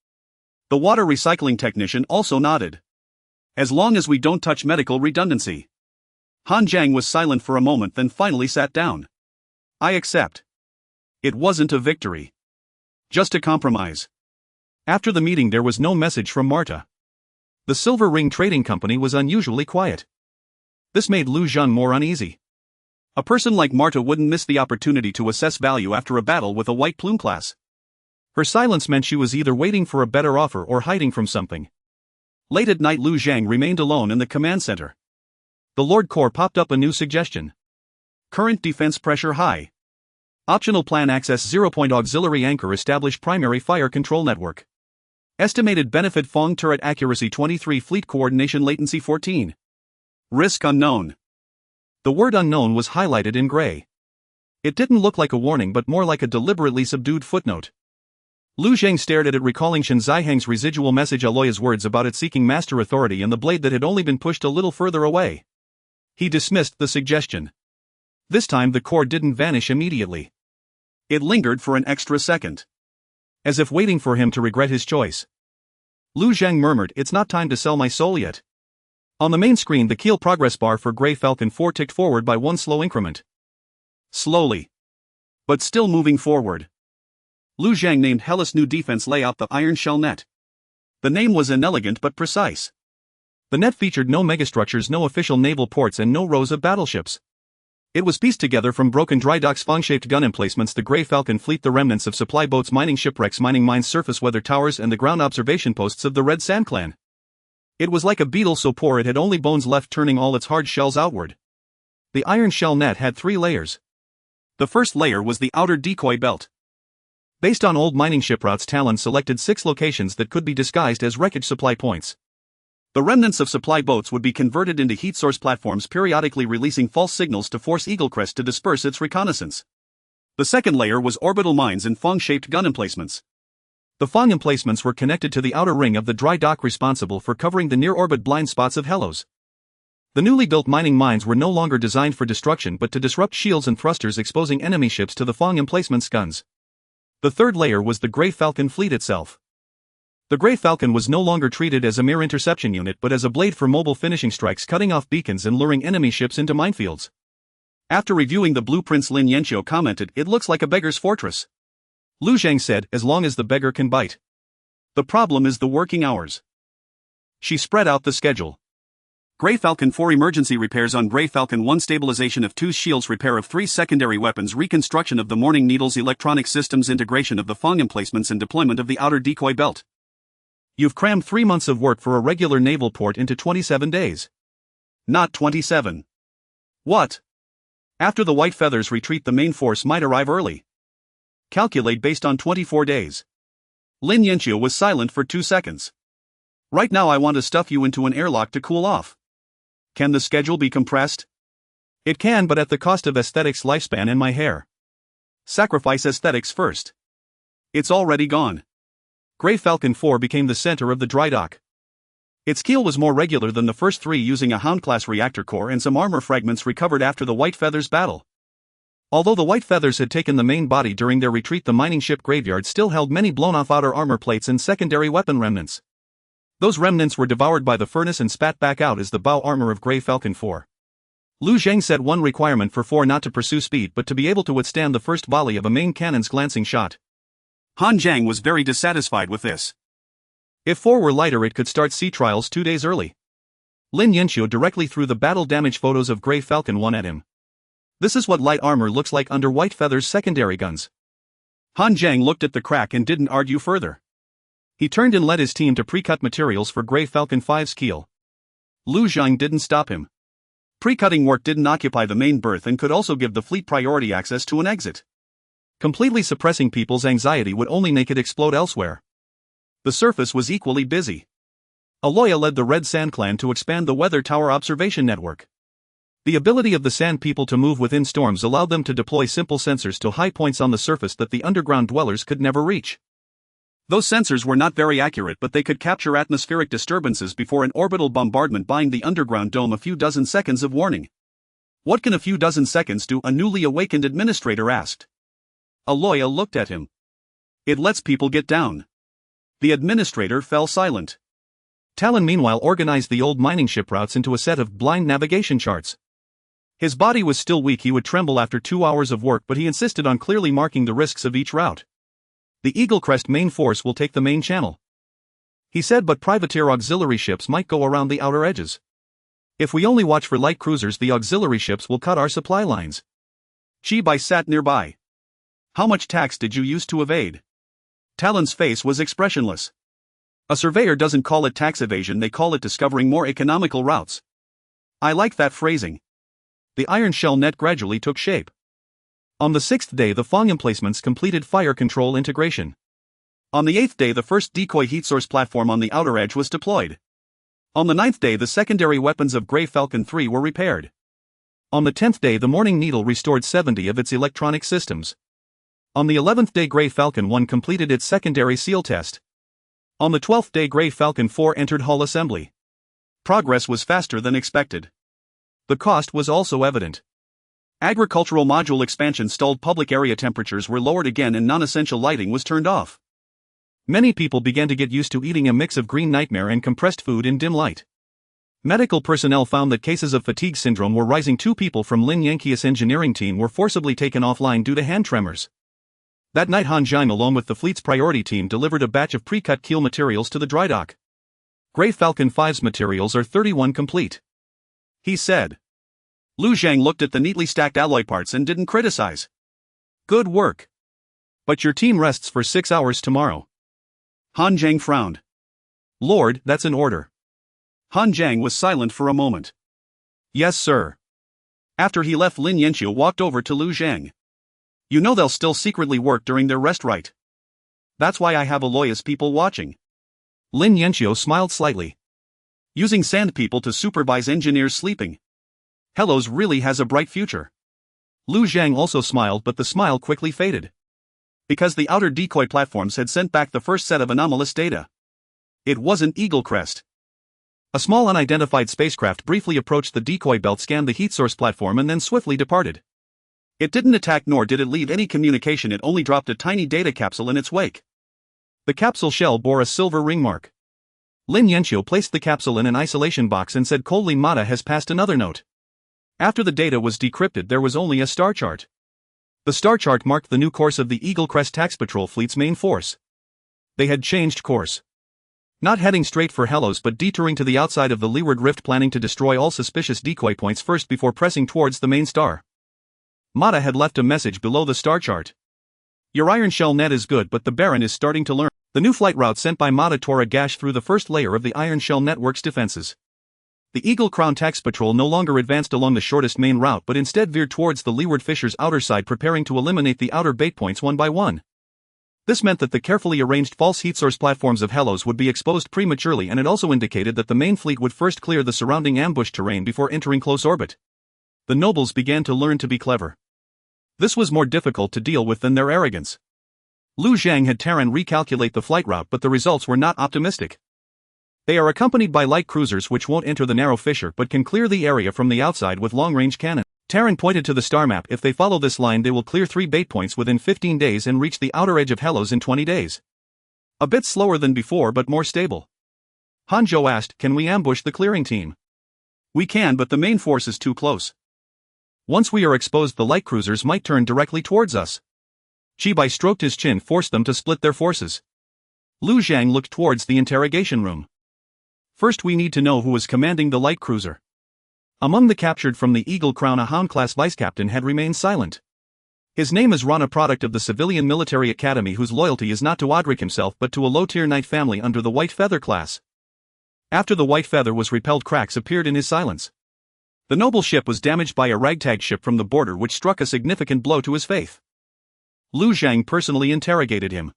The water recycling technician also nodded. As long as we don't touch medical redundancy. Han Zhang was silent for a moment, then finally sat down. I accept. It wasn't a victory. Just a compromise. After the meeting there was no message from Marta. The Silver Ring Trading Company was unusually quiet. This made Lu Zhan more uneasy. A person like Marta wouldn't miss the opportunity to assess value after a battle with a White Plume class. Her silence meant she was either waiting for a better offer or hiding from something. Late at night, Lu Zhang remained alone in the command center. The Lord Corps popped up a new suggestion. Current defense pressure high. Optional plan access 0. Auxiliary anchor establish primary fire control network. Estimated benefit Fong turret accuracy 23 fleet coordination latency 14. Risk unknown. The word unknown was highlighted in gray. It didn't look like a warning but more like a deliberately subdued footnote. Lu Zhang stared at it, recalling Shen Zihang's residual message, Aloya's words about it seeking master authority, and the blade that had only been pushed a little further away. He dismissed the suggestion. This time the core didn't vanish immediately. It lingered for an extra second. As if waiting for him to regret his choice. Lu Zhang murmured, "It's not time to sell my soul yet." On the main screen the keel progress bar for Grey Falcon 4 ticked forward by one slow increment. Slowly. But still moving forward. Lu Zhang named Hellas' new defense layout the Iron Shell Net. The name was inelegant but precise. The net featured no megastructures, no official naval ports, and no rows of battleships. It was pieced together from broken dry docks, fong-shaped gun emplacements, the Grey Falcon fleet, the remnants of supply boats, mining shipwrecks, mining mines, surface weather towers, and the ground observation posts of the Red Sand Clan. It was like a beetle so poor it had only bones left, turning all its hard shells outward. The Iron Shell Net had 3 layers. The first layer was the outer decoy belt. Based on old mining shiproutes, Talon selected 6 locations that could be disguised as wreckage supply points. The remnants of supply boats would be converted into heat source platforms, periodically releasing false signals to force Eaglecrest to disperse its reconnaissance. The second layer was orbital mines and fong-shaped gun emplacements. The Fong emplacements were connected to the outer ring of the dry dock, responsible for covering the near-orbit blind spots of Hellos. The newly built mining mines were no longer designed for destruction but to disrupt shields and thrusters, exposing enemy ships to the Fong emplacements' guns. The third layer was the Grey Falcon fleet itself. The Grey Falcon was no longer treated as a mere interception unit but as a blade for mobile finishing strikes, cutting off beacons and luring enemy ships into minefields. After reviewing the blueprints, Lin Yanqiu commented, "It looks like a beggar's fortress." Lu Zhang said, "As long as the beggar can bite." The problem is the working hours. She spread out the schedule. Grey Falcon 4 emergency repairs on Grey Falcon 1, stabilization of 2 shields, repair of 3 secondary weapons, reconstruction of the Morning Needles, electronic systems, integration of the Fong emplacements, and deployment of the outer decoy belt. You've crammed 3 months of work for a regular naval port into 27 days. Not 27. What? After the White Feathers retreat, the main force might arrive early. Calculate based on 24 days. Lin Yanqiu was silent for 2 seconds. Right now I want to stuff you into an airlock to cool off. Can the schedule be compressed? It can, but at the cost of aesthetics, lifespan, and my hair. Sacrifice aesthetics first. It's already gone. Grey Falcon 4 became the center of the dry dock. Its keel was more regular than the first 3, using a Hound-class reactor core and some armor fragments recovered after the White Feathers battle. Although the White Feathers had taken the main body during their retreat, the mining ship graveyard still held many blown-off outer armor plates and secondary weapon remnants. Those remnants were devoured by the furnace and spat back out as the bow armor of Grey Falcon 4. Lu Zhang set one requirement for 4: not to pursue speed but to be able to withstand the first volley of a main cannon's glancing shot. Han Zhang was very dissatisfied with this. If 4 were lighter, it could start sea trials 2 days early. Lin Yanqiu directly threw the battle damage photos of Grey Falcon 1 at him. This is what light armor looks like under White Feather's secondary guns. Han Zhang looked at the crack and didn't argue further. He turned and led his team to pre-cut materials for Grey Falcon 5's keel. Lu Zhang didn't stop him. Pre-cutting work didn't occupy the main berth and could also give the fleet priority access to an exit. Completely suppressing people's anxiety would only make it explode elsewhere. The surface was equally busy. Aloya led the Red Sand Clan to expand the weather tower observation network. The ability of the Sand People to move within storms allowed them to deploy simple sensors to high points on the surface that the underground dwellers could never reach. Those sensors were not very accurate, but they could capture atmospheric disturbances before an orbital bombardment, buying the underground dome a few dozen seconds of warning. What can a few dozen seconds do? A newly awakened administrator asked. Aloya looked at him. It lets people get down. The administrator fell silent. Talon meanwhile organized the old mining ship routes into a set of blind navigation charts. His body was still weak, he would tremble after 2 hours of work, but he insisted on clearly marking the risks of each route. The Eaglecrest main force will take the main channel, he said, but privateer auxiliary ships might go around the outer edges. If we only watch for light cruisers, the auxiliary ships will cut our supply lines. Chibai sat nearby. How much tax did you use to evade? Talon's face was expressionless. A surveyor doesn't call it tax evasion, they call it discovering more economical routes. I like that phrasing. The iron shell net gradually took shape. On the 6th day the Fong emplacements completed fire control integration. On the 8th day the first decoy heat source platform on the outer edge was deployed. On the 9th day the secondary weapons of Grey Falcon 3 were repaired. On the 10th day the Morning Needle restored 70 of its electronic systems. On the 11th day Grey Falcon 1 completed its secondary seal test. On the 12th day Grey Falcon 4 entered hull assembly. Progress was faster than expected. The cost was also evident. Agricultural module expansion stalled, public area temperatures were lowered again, and non-essential lighting was turned off. Many people began to get used to eating a mix of green nightmare and compressed food in dim light. Medical personnel found that cases of fatigue syndrome were rising. 2 people from Lin Yankees engineering team were forcibly taken offline due to hand tremors. That night Han Jime along with the fleet's priority team delivered a batch of pre-cut keel materials to the dry dock. Grey Falcon 5's materials are 31 complete, he said. Lu Zhang looked at the neatly stacked alloy parts and didn't criticize. Good work. But your team rests for 6 hours tomorrow. Han Zhang frowned. Lord, that's an order. Han Zhang was silent for a moment. Yes, sir. After he left, Lin Yanqiu walked over to Lu Zhang. You know they'll still secretly work during their rest, right? That's why I have Aloya's people watching. Lin Yanqiu smiled slightly. Using sand people to supervise engineers sleeping. Hellos really has a bright future. Lu Zhang also smiled, but the smile quickly faded. Because the outer decoy platforms had sent back the first set of anomalous data. It wasn't Eaglecrest. A small unidentified spacecraft briefly approached the decoy belt, scanned the heat source platform, and then swiftly departed. It didn't attack nor did it leave any communication, it only dropped a tiny data capsule in its wake. The capsule shell bore a silver ring mark. Lin Yanqiu placed the capsule in an isolation box and said coldly, Mata has passed another note. After the data was decrypted, there was only a star chart. The star chart marked the new course of the Eaglecrest Tax Patrol fleet's main force. They had changed course. Not heading straight for Hellos, but detouring to the outside of the leeward rift, planning to destroy all suspicious decoy points first before pressing towards the main star. Mata had left a message below the star chart. Your iron shell net is good, but the Baron is starting to learn. The new flight route sent by Mata tore a gash through the first layer of the iron shell network's defenses. The Eagle Crown Tax Patrol no longer advanced along the shortest main route, but instead veered towards the leeward fissure's outer side, preparing to eliminate the outer bait points one by one. This meant that the carefully arranged false heat source platforms of Hellos would be exposed prematurely, and it also indicated that the main fleet would first clear the surrounding ambush terrain before entering close orbit. The nobles began to learn to be clever. This was more difficult to deal with than their arrogance. Lu Zhang had Terran recalculate the flight route, but the results were not optimistic. They are accompanied by light cruisers which won't enter the narrow fissure but can clear the area from the outside with long-range cannons. Terran pointed to the star map. If they follow this line, they will clear 3 bait points within 15 days and reach the outer edge of Hellos in 20 days. A bit slower than before but more stable. Hanzhou asked, can we ambush the clearing team? We can, but the main force is too close. Once we are exposed, the light cruisers might turn directly towards us. Chibai stroked his chin, forced them to split their forces. Lu Zhang looked towards the interrogation room. First we need to know who was commanding the light cruiser. Among the captured from the Eagle Crown, a Hound-class vice-captain had remained silent. His name is Ron, a product of the Civilian Military Academy, whose loyalty is not to Odric himself but to a low-tier knight family under the White Feather class. After the White Feather was repelled, cracks appeared in his silence. The noble ship was damaged by a ragtag ship from the border which struck a significant blow to his faith. Lu Zhang personally interrogated him.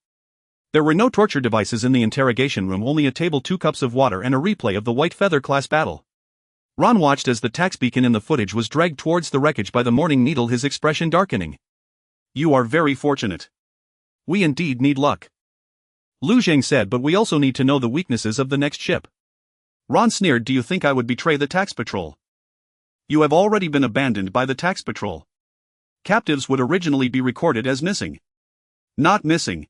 There were no torture devices in the interrogation room, only a table, 2 cups of water, and a replay of the White Feather class battle. Ron watched as the tax beacon in the footage was dragged towards the wreckage by the Morning Needle, his expression darkening. You are very fortunate. We indeed need luck. Lu Zhang said, but we also need to know the weaknesses of the next ship. Ron sneered, do you think I would betray the tax patrol? You have already been abandoned by the tax patrol. Captives would originally be recorded as missing. Not missing.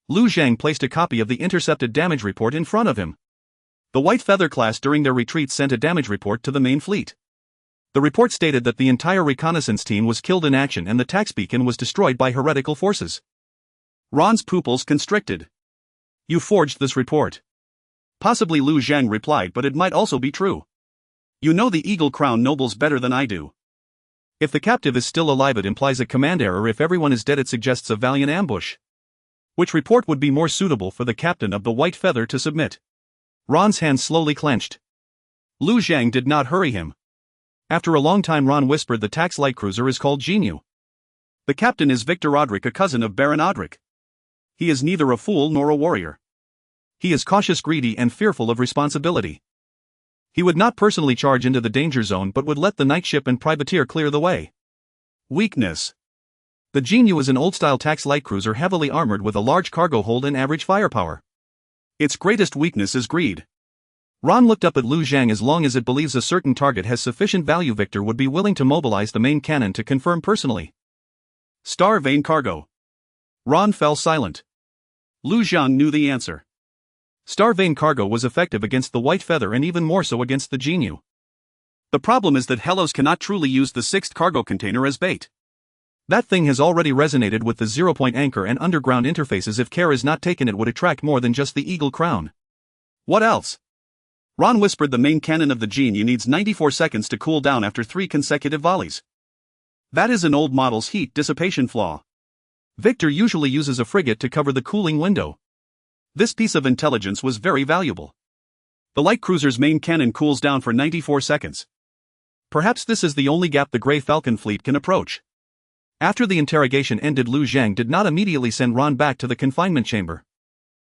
Lu Zhang placed a copy of the intercepted damage report in front of him. The White Feather class during their retreat sent a damage report to the main fleet. The report stated that the entire reconnaissance team was killed in action and the tax beacon was destroyed by heretical forces. Ron's pupils constricted. You forged this report. Possibly, Lu Zhang replied, but it might also be true. You know the Eagle Crown nobles better than I do. If the captive is still alive, it implies a command error. If everyone is dead, it suggests a valiant ambush. Which report would be more suitable for the captain of the White Feather to submit? Ron's hands slowly clenched. Lu Zhang did not hurry him. After a long time, Ron whispered, the tax light cruiser is called Genu. The captain is Victor Odric, a cousin of Baron Odric. He is neither a fool nor a warrior. He is cautious, greedy, and fearful of responsibility. He would not personally charge into the danger zone but would let the night ship and privateer clear the way. Weakness. The Genu is an old-style tax light cruiser heavily armored with a large cargo hold and average firepower. Its greatest weakness is greed. Ron looked up at Lu Zhang. As long as it believes a certain target has sufficient value, Victor would be willing to mobilize the main cannon to confirm personally. Star Vane cargo. Ron fell silent. Lu Zhang knew the answer. Star Vane cargo was effective against the White Feather and even more so against the Genu. The problem is that Hellos cannot truly use the 6th cargo container as bait. That thing has already resonated with the zero-point anchor and underground interfaces. If care is not taken, it would attract more than just the Eagle Crown. What else? Ron whispered, the main cannon of the Genu needs 94 seconds to cool down after 3 consecutive volleys. That is an old model's heat dissipation flaw. Victor usually uses a frigate to cover the cooling window. This piece of intelligence was very valuable. The light cruiser's main cannon cools down for 94 seconds. Perhaps this is the only gap the Grey Falcon fleet can approach. After the interrogation ended, Lu Zhang did not immediately send Ron back to the confinement chamber.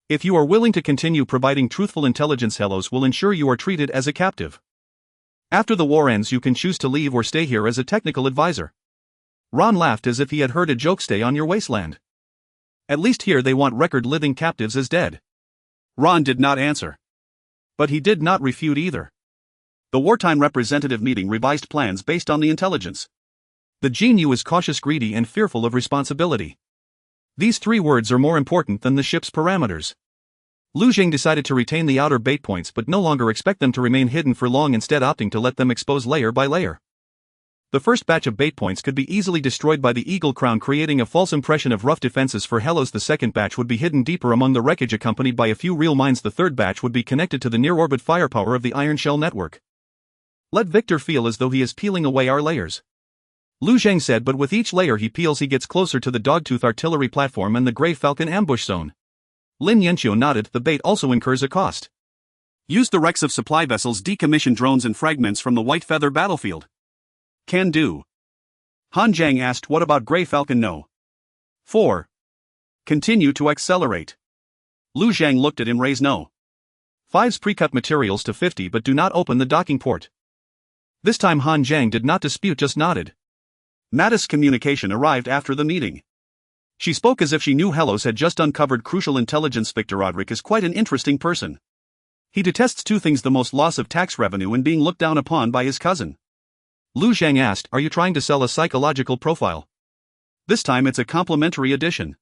If you are willing to continue providing truthful intelligence, Hellos will ensure you are treated as a captive. After the war ends, you can choose to leave or stay here as a technical advisor. Ron laughed as if he had heard a joke. Stay on your wasteland. At least here they want record living captives as dead. Ron did not answer. But he did not refute either. The wartime representative meeting revised plans based on the intelligence. The Genu is cautious, greedy, and fearful of responsibility. These 3 words are more important than the ship's parameters. Lu Zhang decided to retain the outer bait points but no longer expect them to remain hidden for long, instead opting to let them expose layer by layer. The first batch of bait points could be easily destroyed by the Eagle Crown, creating a false impression of rough defenses for Hellos. The second batch would be hidden deeper among the wreckage, accompanied by a few real mines. The third batch would be connected to the near-orbit firepower of the Iron Shell network. Let Victor feel as though he is peeling away our layers. Lu Zhang said, but with each layer he peels, he gets closer to the Dogtooth artillery platform and the Grey Falcon ambush zone. Lin Yanqiu nodded. The bait also incurs a cost. Use the wrecks of supply vessels, decommission drones and fragments from the White Feather battlefield. Can do. Han Zhang asked, what about Grey Falcon? No. 4. Continue to accelerate. Lu Zhang looked at him, raise no. 5's pre-cut materials to 50 but do not open the docking port. This time Han Zhang did not dispute, just nodded. Mattis communication arrived after the meeting. She spoke as if she knew Hellos had just uncovered crucial intelligence. Victor Odric is quite an interesting person. He detests 2 things: the most, loss of tax revenue, and being looked down upon by his cousin. Lu Zhang asked, are you trying to sell a psychological profile? This time it's a complimentary edition.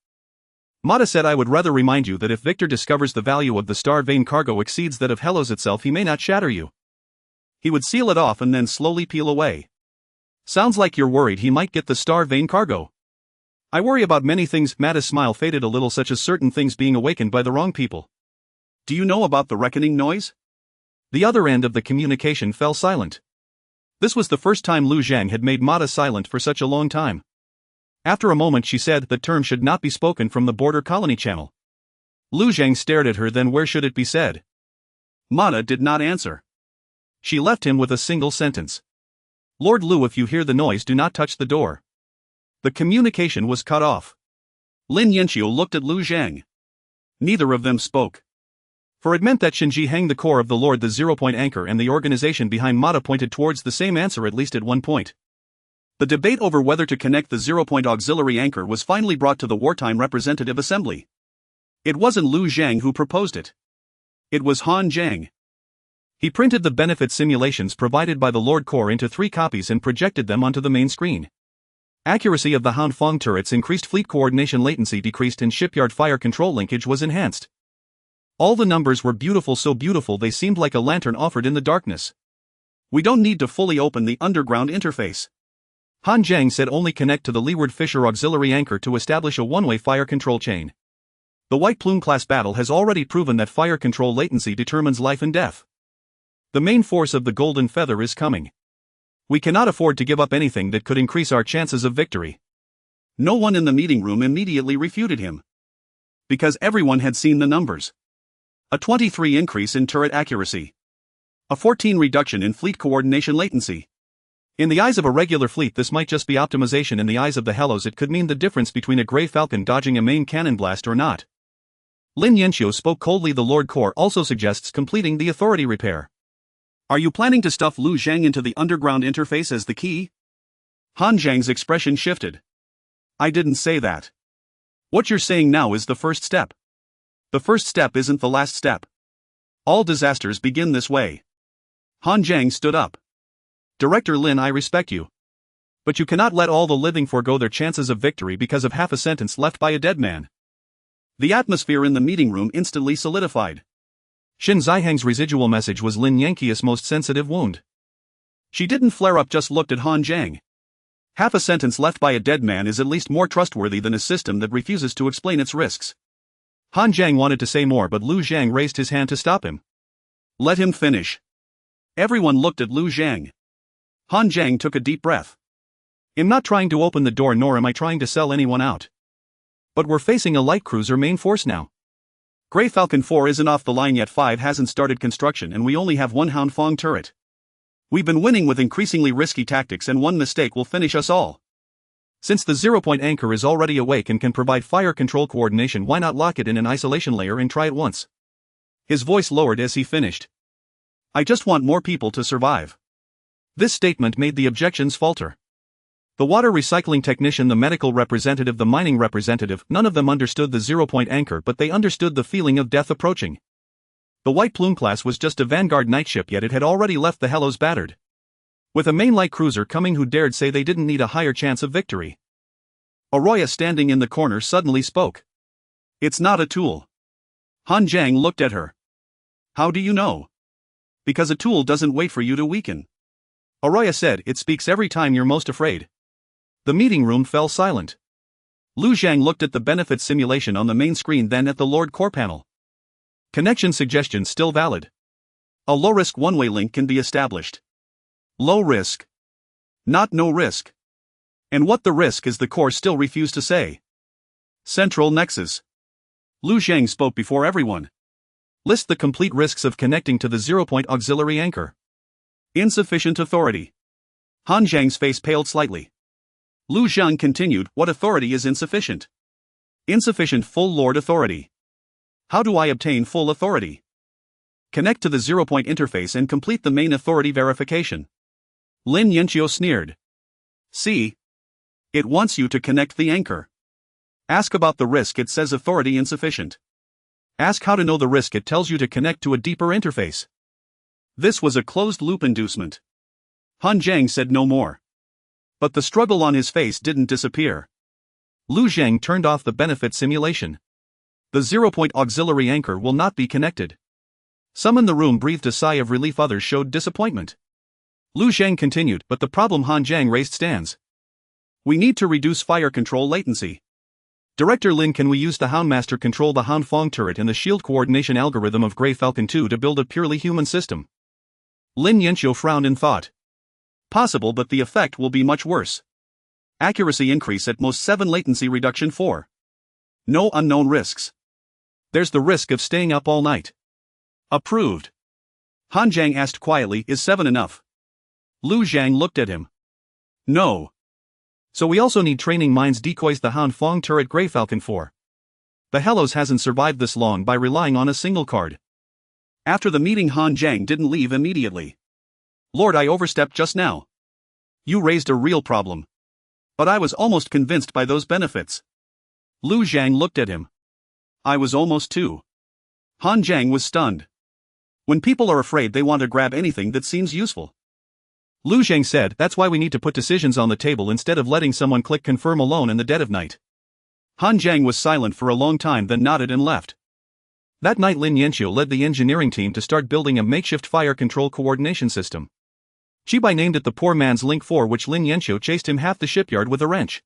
Mata said, I would rather remind you that if Victor discovers the value of the Star Vane cargo exceeds that of Hellos itself, he may not shatter you. He would seal it off and then slowly peel away. Sounds like you're worried he might get the Star Vane cargo. I worry about many things. Mata's smile faded a little, such as certain things being awakened by the wrong people. Do you know about the reckoning noise? The other end of the communication fell silent. This was the first time Lu Zhang had made Mata silent for such a long time. After a moment she said, the term should not be spoken from the border colony channel. Lu Zhang stared at her. Then where should it be said? Mata did not answer. She left him with a single sentence. Lord Lu, if you hear the noise, do not touch the door. The communication was cut off. Lin Yanqiu looked at Lu Zhang. Neither of them spoke. For it meant that Shinji Hang, the core of the Lord, the zero-point anchor, and the organization behind Mata pointed towards the same answer, at least at one point. The debate over whether to connect the zero-point auxiliary anchor was finally brought to the wartime representative assembly. It wasn't Lu Zhang who proposed it. It was Han Zhang. He printed the benefit simulations provided by the Lord Corps into 3 copies and projected them onto the main screen. Accuracy of the Hanfang turrets increased, fleet coordination latency decreased, and shipyard fire control linkage was enhanced. All the numbers were beautiful, so beautiful they seemed like a lantern offered in the darkness. We don't need to fully open the underground interface. Han Zhang said only connect to the leeward Fisher auxiliary anchor to establish a one-way fire control chain. The White Plume class battle has already proven that fire control latency determines life and death. The main force of the Golden Feather is coming. We cannot afford to give up anything that could increase our chances of victory. No one in the meeting room immediately refuted him. Because everyone had seen the numbers. A 23 increase in turret accuracy. A 14 reduction in fleet coordination latency. In the eyes of a regular fleet this might just be optimization. In the eyes of the Hellos it could mean the difference between a Grey Falcon dodging a main cannon blast or not. Lin Yanxiu spoke coldly. The Lord Corps also suggests completing the authority repair. Are you planning to stuff Lu Zhang into the underground interface as the key? Han Zhang's expression shifted. I didn't say that. What you're saying now is the first step. The first step isn't the last step. All disasters begin this way. Han Zhang stood up. Director Lin, I respect you. But you cannot let all the living forego their chances of victory because of half a sentence left by a dead man. The atmosphere in the meeting room instantly solidified. Xin Zihang's residual message was Lin Yanqi's most sensitive wound. She didn't flare up, just looked at Han Zhang. Half a sentence left by a dead man is at least more trustworthy than a system that refuses to explain its risks. Han Zhang wanted to say more, but Lu Zhang raised his hand to stop him. Let him finish. Everyone looked at Lu Zhang. Han Zhang took a deep breath. I'm not trying to open the door, nor am I trying to sell anyone out. But we're facing a light cruiser main force now. Grey Falcon 4 isn't off the line yet, 5 hasn't started construction, and we only have one Hanfang turret. We've been winning with increasingly risky tactics, and one mistake will finish us all. Since the 0-point anchor is already awake and can provide fire control coordination, why not lock it in an isolation layer and try it once? His voice lowered as he finished. I just want more people to survive. This statement made the objections falter. The water recycling technician, the medical representative, the mining representative, none of them understood the 0-point anchor, but they understood the feeling of death approaching. The White Plume class was just a vanguard nightship, yet it had already left the Hellos battered. With a main light cruiser coming, who dared say they didn't need a higher chance of victory? Arroya, standing in the corner, suddenly spoke. It's not a tool. Han Zhang looked at her. How do you know? Because a tool doesn't wait for you to weaken. Arroya said, it speaks every time you're most afraid. The meeting room fell silent. Lu Zhang looked at the benefit simulation on the main screen, then at the Lord Corps panel. Connection suggestion still valid. A low-risk one-way link can be established. Low risk. Not no risk. And what the risk is, the Corps still refused to say. Central nexus. Lu Zhang spoke before everyone. List the complete risks of connecting to the 0-point auxiliary anchor. Insufficient authority. Han Zhang's face paled slightly. Lu Zhang continued, what authority is insufficient? Insufficient full Lord authority. How do I obtain full authority? Connect to the 0-point interface and complete the main authority verification. Lin Yanqiu sneered. See? It wants you to connect the anchor. Ask about the risk, it says authority insufficient. Ask how to know the risk, it tells you to connect to a deeper interface. This was a closed-loop inducement. Han Zhang said no more. But the struggle on his face didn't disappear. Lu Zhang turned off the benefit simulation. The 0-point auxiliary anchor will not be connected. Some in the room breathed a sigh of relief, others showed disappointment. Lu Zhang continued, but the problem Han Zhang raised stands. We need to reduce fire control latency. Director Lin, can we use the Houndmaster control the Hanfang turret and the shield coordination algorithm of Grey Falcon 2 to build a purely human system? Lin Yanqiu frowned in thought. Possible, but the effect will be much worse. Accuracy increase at most 7, latency reduction 4. No unknown risks. There's the risk of staying up all night. Approved. Han Zhang asked quietly, is 7 enough? Lu Zhang looked at him. No. So we also need training mines, decoys, the Hanfang turret, Grey Falcon 4. The Hellos hasn't survived this long by relying on a single card. After the meeting, Han Zhang didn't leave immediately. Lord, I overstepped just now. You raised a real problem. But I was almost convinced by those benefits. Lu Zhang looked at him. I was almost too. Han Jiang was stunned. When people are afraid, they want to grab anything that seems useful. Lu Zhang said, that's why we need to put decisions on the table instead of letting someone click confirm alone in the dead of night. Han Jiang was silent for a long time, then nodded and left. That night Lin Yanxiu led the engineering team to start building a makeshift fire control coordination system. Chibai named it the poor man's Link 4, which Lin Yanxiu chased him half the shipyard with a wrench.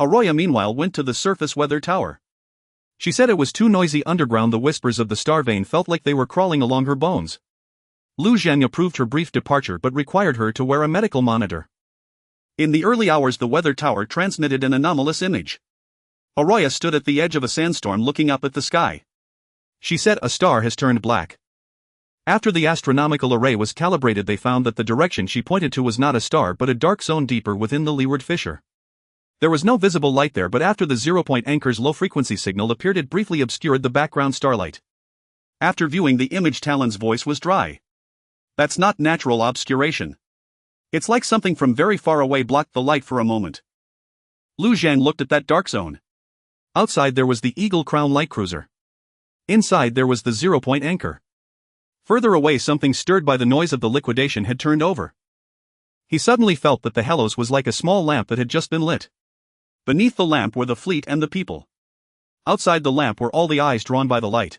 Arroya meanwhile went to the surface weather tower. She said it was too noisy underground. The whispers of the star vein felt like they were crawling along her bones. Lu Zhang approved her brief departure but required her to wear a medical monitor. In the early hours the weather tower transmitted an anomalous image. Arroya stood at the edge of a sandstorm looking up at the sky. She said, a star has turned black. After the astronomical array was calibrated, they found that the direction she pointed to was not a star but a dark zone deeper within the leeward fissure. There was no visible light there, but after the 0-point anchor's low-frequency signal appeared, it briefly obscured the background starlight. After viewing the image, Talon's voice was dry. That's not natural obscuration. It's like something from very far away blocked the light for a moment. Lu Zhang looked at that dark zone. Outside there was the Eagle Crown light cruiser. Inside there was the 0-point anchor. Further away, something stirred by the noise of the liquidation had turned over. He suddenly felt that the Hellos was like a small lamp that had just been lit. Beneath the lamp were the fleet and the people. Outside the lamp were all the eyes drawn by the light.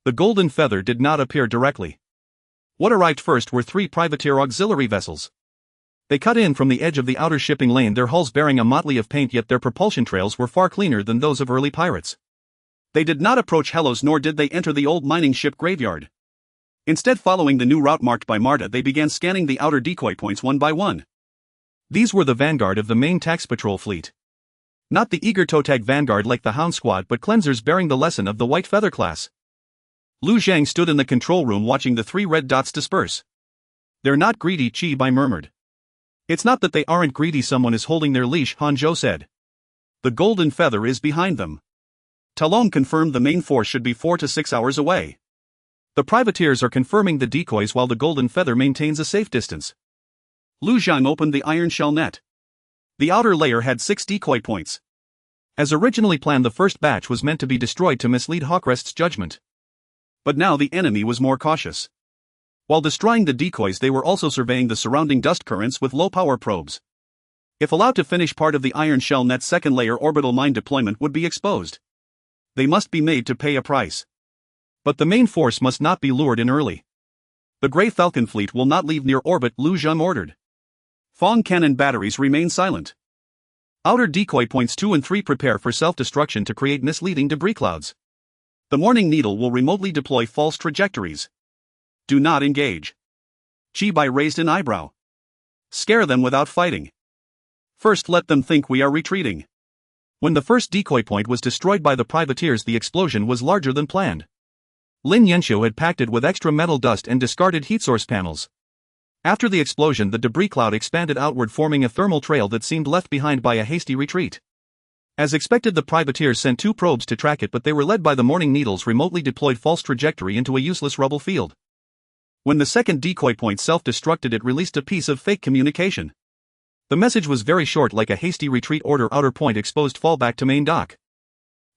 The Golden Feather did not appear directly. What arrived first were 3 privateer auxiliary vessels. They cut in from the edge of the outer shipping lane, their hulls bearing a motley of paint, yet their propulsion trails were far cleaner than those of early pirates. They did not approach Hellos, nor did they enter the old mining ship graveyard. Instead, following the new route marked by Marta, they began scanning the outer decoy points one by one. These were the vanguard of the main tax patrol fleet. Not the eager toe-tag vanguard like the Hound Squad, but cleansers bearing the lesson of the White Feather class. Lu Zhang stood in the control room watching the 3 red dots disperse. They're not greedy, Chibai murmured. It's not that they aren't greedy, someone is holding their leash, Hanzhou said. The Golden Feather is behind them. Talon confirmed the main force should be 4 to 6 hours away. The privateers are confirming the decoys while the Golden Feather maintains a safe distance. Lu Zhang opened the iron shell net. The outer layer had 6 decoy points. As originally planned, the first batch was meant to be destroyed to mislead Hawkrest's judgment. But now the enemy was more cautious. While destroying the decoys, they were also surveying the surrounding dust currents with low-power probes. If allowed to finish part of the iron shell net's second layer, orbital mine deployment would be exposed. They must be made to pay a price. But the main force must not be lured in early. The Grey Falcon fleet will not leave near orbit, Lu Zhang ordered. Fong cannon batteries remain silent. Outer decoy points 2 and 3 prepare for self-destruction to create misleading debris clouds. The Morning Needle will remotely deploy false trajectories. Do not engage. Chibai raised an eyebrow. Scare them without fighting. First let them think we are retreating. When the first decoy point was destroyed by the privateers, the explosion was larger than planned. Lin Yanxiu had packed it with extra metal dust and discarded heat source panels. After the explosion, the debris cloud expanded outward, forming a thermal trail that seemed left behind by a hasty retreat. As expected, the privateers sent 2 probes to track it, but they were led by the Morning Needle's remotely deployed false trajectory into a useless rubble field. When the second decoy point self-destructed, it released a piece of fake communication. The message was very short, like a hasty retreat order: outer point exposed, fall back to main dock.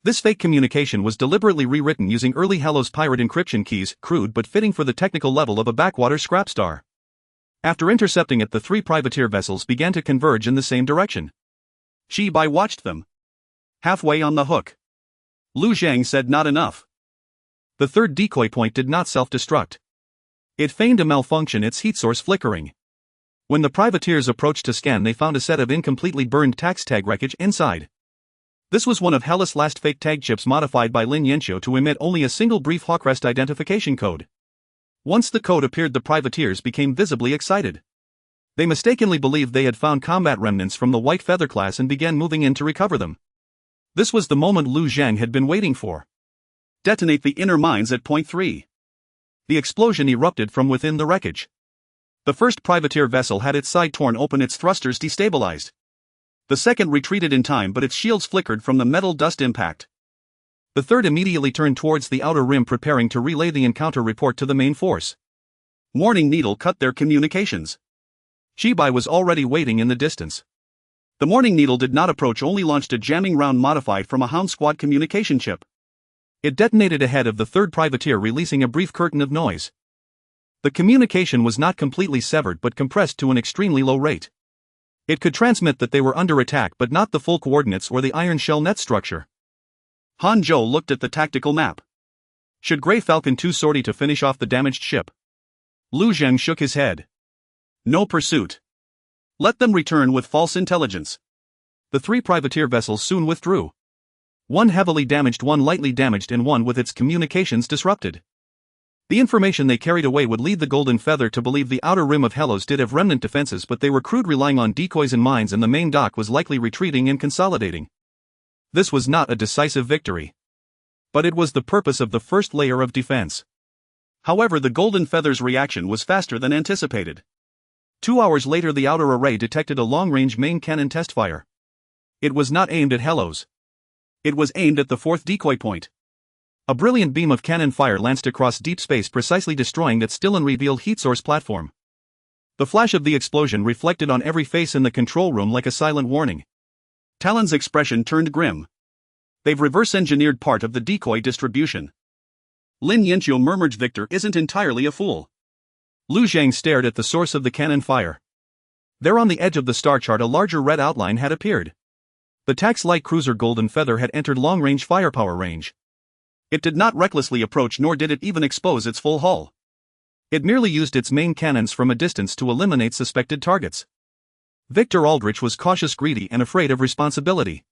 This fake communication was deliberately rewritten using early Hellos pirate encryption keys, crude but fitting for the technical level of a backwater scrap star. After intercepting it, the 3 privateer vessels began to converge in the same direction. Chibai watched them. Halfway on the hook. Lu Zhang said, not enough. The third decoy point did not self-destruct. It feigned a malfunction, its heat source flickering. When the privateers approached to scan, they found a set of incompletely burned tax tag wreckage inside. This was one of Hellas' last fake tag chips, modified by Lin Yanxiu to emit only a single brief Hawkrest identification code. Once the code appeared, the privateers became visibly excited. They mistakenly believed they had found combat remnants from the White Feather class and began moving in to recover them. This was the moment Lu Zhang had been waiting for. Detonate the inner mines at point 3. The explosion erupted from within the wreckage. The first privateer vessel had its side torn open, its thrusters destabilized. The second retreated in time, but its shields flickered from the metal dust impact. The third immediately turned towards the outer rim, preparing to relay the encounter report to the main force. Morning Needle cut their communications. Chibai was already waiting in the distance. The Morning Needle did not approach, only launched a jamming round modified from a Hound Squad communication chip. It detonated ahead of the third privateer, releasing a brief curtain of noise. The communication was not completely severed but compressed to an extremely low rate. It could transmit that they were under attack but not the full coordinates or the iron shell net structure. Hanzhou looked at the tactical map. Should Grey Falcon 2 sortie to finish off the damaged ship? Lu Zhang shook his head. No pursuit. Let them return with false intelligence. The 3 privateer vessels soon withdrew. One heavily damaged, one lightly damaged, and one with its communications disrupted. The information they carried away would lead the Golden Feather to believe the outer rim of Hellos did have remnant defenses, but they were crude, relying on decoys and mines, and the main dock was likely retreating and consolidating. This was not a decisive victory. But it was the purpose of the first layer of defense. However, the Golden Feather's reaction was faster than anticipated. 2 hours later, the outer array detected a long-range main cannon test fire. It was not aimed at Hellos. It was aimed at the 4th decoy point. A brilliant beam of cannon fire lanced across deep space, precisely destroying that still unrevealed heat source platform. The flash of the explosion reflected on every face in the control room like a silent warning. Talon's expression turned grim. They've reverse-engineered part of the decoy distribution. Lin Yanqiu murmured. Victor isn't entirely a fool. Lu Zhang stared at the source of the cannon fire. There on the edge of the star chart a larger red outline had appeared. The Tax light cruiser Golden Feather had entered long-range firepower range. It did not recklessly approach, nor did it even expose its full hull. It merely used its main cannons from a distance to eliminate suspected targets. Victor Aldrich was cautious, greedy, and afraid of responsibility.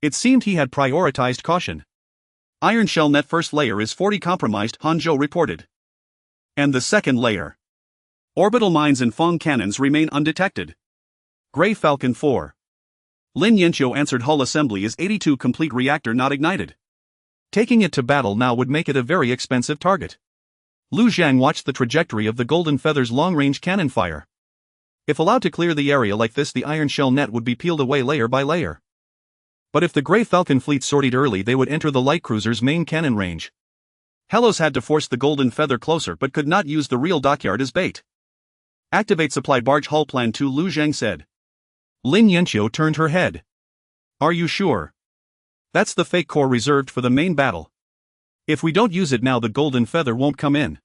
It seemed he had prioritized caution. Iron shell net first layer is 40 compromised, Hanzhou reported. And the second layer. Orbital mines and Fong cannons remain undetected. Grey Falcon 4. Lin Yanqiu answered. Hull assembly is 82 complete, reactor not ignited. Taking it to battle now would make it a very expensive target. Lu Zhang watched the trajectory of the Golden Feather's long-range cannon fire. If allowed to clear the area like this, the iron shell net would be peeled away layer by layer. But if the Grey Falcon fleet sortied early, they would enter the light cruiser's main cannon range. Hellos had to force the Golden Feather closer but could not use the real dockyard as bait. Activate supply barge hull plan 2, Lu Zhang said. Lin Yanqiu turned her head. Are you sure? That's the fake core reserved for the main battle. If we don't use it now, the Golden Feather won't come in.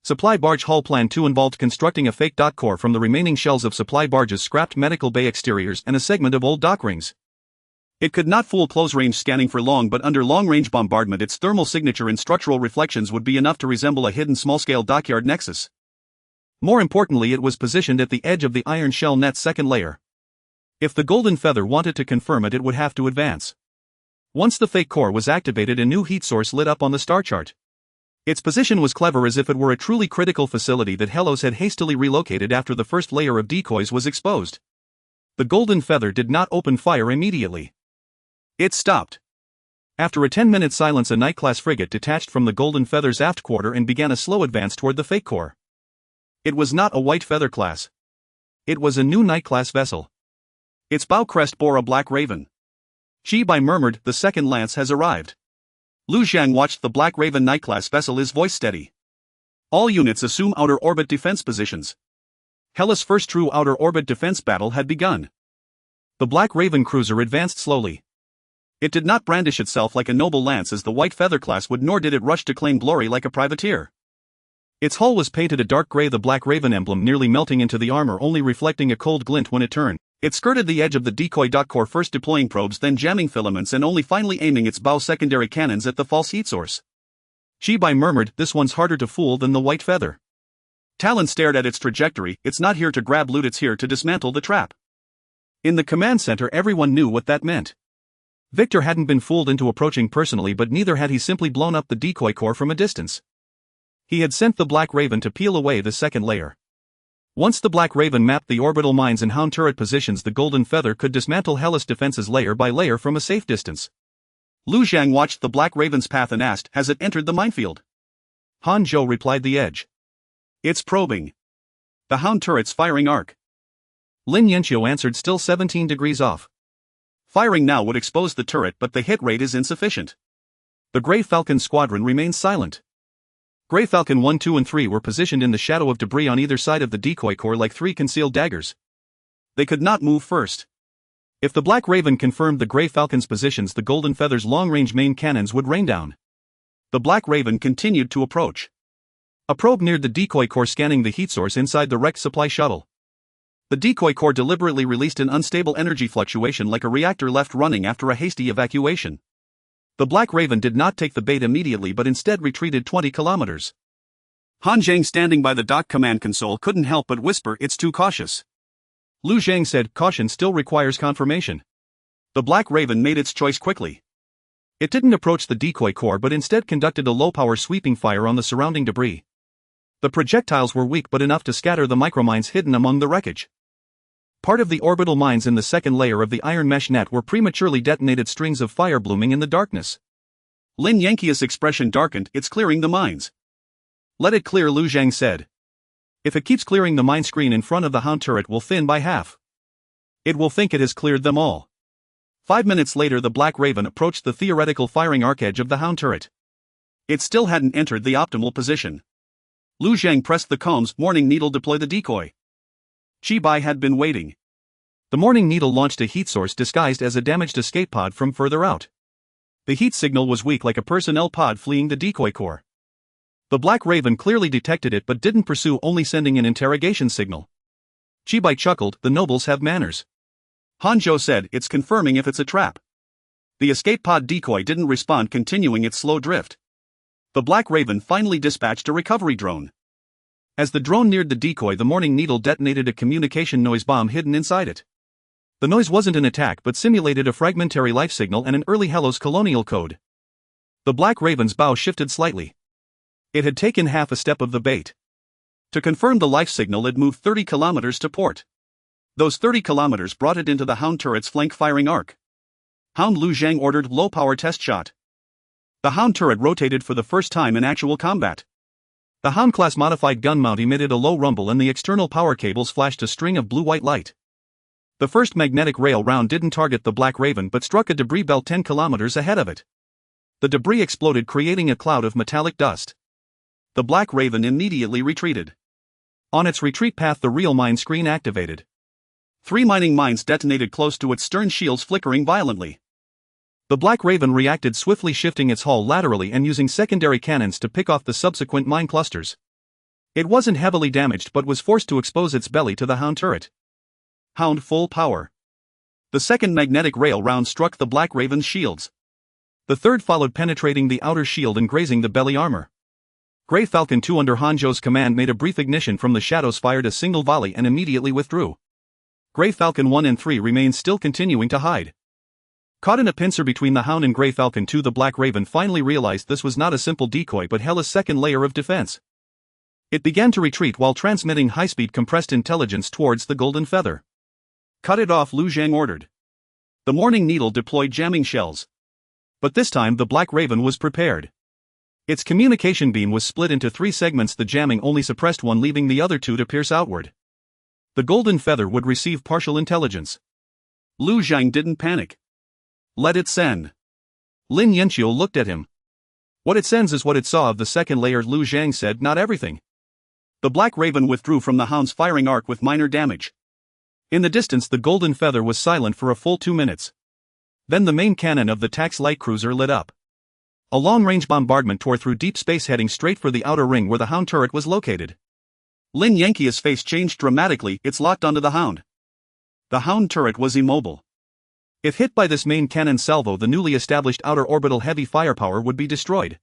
Supply barge hull plan 2 involved constructing a fake dock core from the remaining shells of supply barges, scrapped medical bay exteriors, and a segment of old dock rings. It could not fool close-range scanning for long, but under long-range bombardment its thermal signature and structural reflections would be enough to resemble a hidden small-scale dockyard nexus. More importantly, it was positioned at the edge of the iron shell net's second layer. If the Golden Feather wanted to confirm it, it would have to advance. Once the fake core was activated, a new heat source lit up on the star chart. Its position was clever, as if it were a truly critical facility that Hellos had hastily relocated after the first layer of decoys was exposed. The Golden Feather did not open fire immediately. It stopped. After a 10-minute silence, a night-class frigate detached from the Golden Feather's aft quarter and began a slow advance toward the fake core. It was not a White Feather class. It was a new night-class vessel. Its bow crest bore a black raven. Shi Bai murmured, the second lance has arrived. Lu Zhang watched the Black Raven night-class vessel, his voice steady. All units assume outer orbit defense positions. Hellas' first true outer orbit defense battle had begun. The Black Raven cruiser advanced slowly. It did not brandish itself like a noble lance as the White Feather class would, nor did it rush to claim glory like a privateer. Its hull was painted a dark gray, the Black Raven emblem nearly melting into the armor, only reflecting a cold glint when it turned. It skirted the edge of the decoy dock core, first deploying probes, then jamming filaments, and only finally aiming its bow secondary cannons at the false heat source. Shi Bai murmured, this one's harder to fool than the White Feather. Talon stared at its trajectory. It's not here to grab loot, it's here to dismantle the trap. In the command center, everyone knew what that meant. Victor hadn't been fooled into approaching personally, but neither had he simply blown up the decoy core from a distance. He had sent the Black Raven to peel away the second layer. Once the Black Raven mapped the orbital mines and hound turret positions, the Golden Feather could dismantle Hellas' defenses layer by layer from a safe distance. Lu Zhang watched the Black Raven's path and asked, has it entered the minefield? Hanzhou replied, the edge. It's probing. The hound turret's firing arc. Lin Yanqiu answered, still 17 degrees off. Firing now would expose the turret, but the hit rate is insufficient. The Grey Falcon squadron remained silent. Grey Falcon 1, 2, and 3 were positioned in the shadow of debris on either side of the decoy core like three concealed daggers. They could not move first. If the Black Raven confirmed the Grey Falcon's positions, the Golden Feather's long-range main cannons would rain down. The Black Raven continued to approach. A probe neared the decoy core, scanning the heat source inside the wrecked supply shuttle. The decoy core deliberately released an unstable energy fluctuation like a reactor left running after a hasty evacuation. The Black Raven did not take the bait immediately but instead retreated 20 kilometers. Han Zhang, standing by the dock command console, couldn't help but whisper, "It's too cautious." Lu Zhang said, "Caution still requires confirmation." The Black Raven made its choice quickly. It didn't approach the decoy core but instead conducted a low-power sweeping fire on the surrounding debris. The projectiles were weak but enough to scatter the micromines hidden among the wreckage. Part of the orbital mines in the second layer of the iron mesh net were prematurely detonated, strings of fire blooming in the darkness. Lin Yanqia's expression darkened. "It's clearing the mines." "Let it clear," Lu Zhang said. "If it keeps clearing, the mine screen in front of the Hound turret will thin by half. It will think it has cleared them all." 5 minutes later, the Black Raven approached the theoretical firing arc edge of the Hound turret. It still hadn't entered the optimal position. Lu Zhang pressed the comms morning needle, "Deploy the decoy." Chi Bai had been waiting. The morning needle launched a heat source disguised as a damaged escape pod from further out. The heat signal was weak, like a personnel pod fleeing the decoy core. The Black Raven clearly detected it but didn't pursue, only sending an interrogation signal. Chi Bai chuckled, "The nobles have manners." Hanzhou said, "It's confirming if it's a trap." The escape pod decoy didn't respond, continuing its slow drift. The Black Raven finally dispatched a recovery drone. As the drone neared the decoy, the morning needle detonated a communication noise bomb hidden inside it. The noise wasn't an attack but simulated a fragmentary life signal and an early Hellos colonial code. The Black Raven's bow shifted slightly. It had taken half a step of the bait. To confirm the life signal, it moved 30 kilometers to port. Those 30 kilometers brought it into the Hound turret's flank firing arc. Hound, Lu Zhang ordered, "Low-power test shot." The Hound turret rotated for the first time in actual combat. The Hound-class modified gun mount emitted a low rumble and the external power cables flashed a string of blue-white light. The first magnetic rail round didn't target the Black Raven but struck a debris belt 10 kilometers ahead of it. The debris exploded, creating a cloud of metallic dust. The Black Raven immediately retreated. On its retreat path, the real mine screen activated. 3 mining mines detonated close to its stern, shields flickering violently. The Black Raven reacted swiftly, shifting its hull laterally and using secondary cannons to pick off the subsequent mine clusters. It wasn't heavily damaged but was forced to expose its belly to the Hound turret. Hound full power. The second magnetic rail round struck the Black Raven's shields. The third followed, penetrating the outer shield and grazing the belly armor. Grey Falcon 2 under Hanzhou's command made a brief ignition from the shadows, fired a single volley and immediately withdrew. Grey Falcon 1 and 3 remained still, continuing to hide. Caught in a pincer between the Hound and Grey Falcon 2, the Black Raven finally realized this was not a simple decoy but Hela's second layer of defense. It began to retreat while transmitting high-speed compressed intelligence towards the Golden Feather. "Cut it off," Lu Zhang ordered. The morning needle deployed jamming shells. But this time the Black Raven was prepared. Its communication beam was split into 3 segments. The jamming only suppressed one, leaving the other 2 to pierce outward. The Golden Feather would receive partial intelligence. Lu Zhang didn't panic. "Let it send." Lin Yanqiu looked at him. "What it sends is what it saw of the second layer," Lu Zhang said, "not everything." The Black Raven withdrew from the Hound's firing arc with minor damage. In the distance, the Golden Feather was silent for a full 2 minutes. Then the main cannon of the Tax light cruiser lit up. A long-range bombardment tore through deep space, heading straight for the outer ring where the Hound turret was located. Lin Yanqia's face changed dramatically. "It's locked onto the Hound." The Hound turret was immobile. If hit by this main cannon salvo, the newly established outer orbital heavy firepower would be destroyed.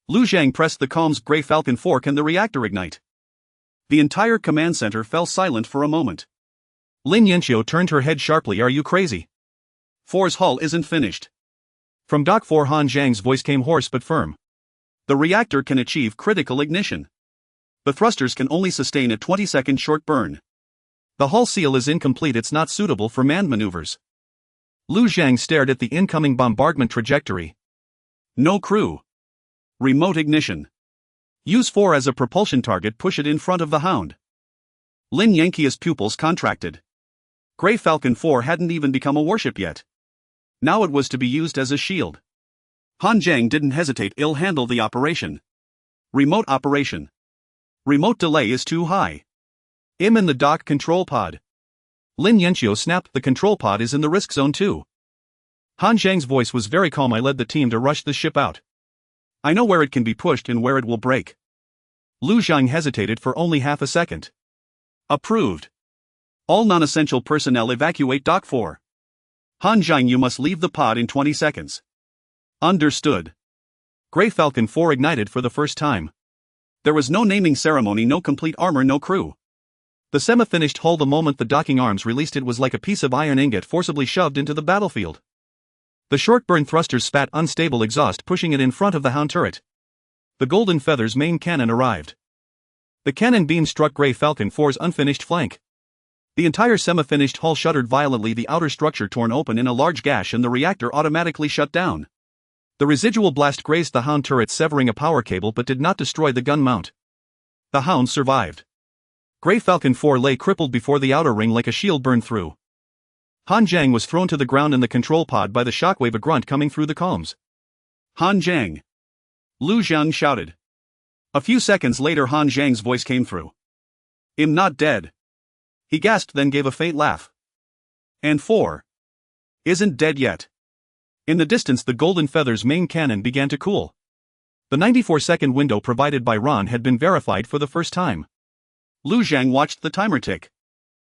Lu Zhang pressed the comms, "Grey Falcon 4, can the reactor ignite?" The entire command center fell silent for a moment. Lin Yanqiu turned her head sharply. "Are you crazy? 4's hull isn't finished." From Dock 4, Han Zhang's voice came hoarse but firm. "The reactor can achieve critical ignition. The thrusters can only sustain a 20-second short burn. The hull seal is incomplete. It's not suitable for manned maneuvers." Lu Zhang stared at the incoming bombardment trajectory. "No crew. Remote ignition. Use 4 as a propulsion target. Push it in front of the Hound." Lin Yanqia's pupils contracted. Grey Falcon 4 hadn't even become a warship yet. Now it was to be used as a shield. Han Zhang didn't hesitate. "I'll handle the operation." "Remote operation. Remote delay is too high." "I'm in the dock control pod." Lin Yanqiu snapped. "The control pod is in the risk zone too." Han Zhang's voice was very calm. "I led the team to rush the ship out. I know where it can be pushed and where it will break. Lu Zhang hesitated for only half a second. Approved. All non-essential personnel evacuate Dock 4. Han Zhang, you must leave the pod in 20 seconds. Understood. Grey Falcon 4 ignited for the first time. There was no naming ceremony, no complete armor, no crew. The semi-finished hull, the moment the docking arms released it, was like a piece of iron ingot forcibly shoved into the battlefield. The short-burn thrusters spat unstable exhaust, pushing it in front of the Hound turret. The Golden Feather's main cannon arrived. The cannon beam struck Grey Falcon 4's unfinished flank. The entire semi-finished hull shuddered violently, the outer structure torn open in a large gash, and the reactor automatically shut down. The residual blast grazed the Hound turret, severing a power cable, but did not destroy the gun mount. The Hound survived. Grey Falcon 4 lay crippled before the outer ring like a shield burned through. Han Zhang was thrown to the ground in the control pod by the shockwave, a grunt coming through the comms. Han Zhang! Lu Zhang shouted. A few seconds later, Han Zhang's voice came through. I'm not dead. He gasped, then gave a faint laugh. And 4 isn't dead yet. In the distance, the Golden Feather's main cannon began to cool. The 94-second window provided by Ron had been verified for the first time. Lu Zhang watched the timer tick.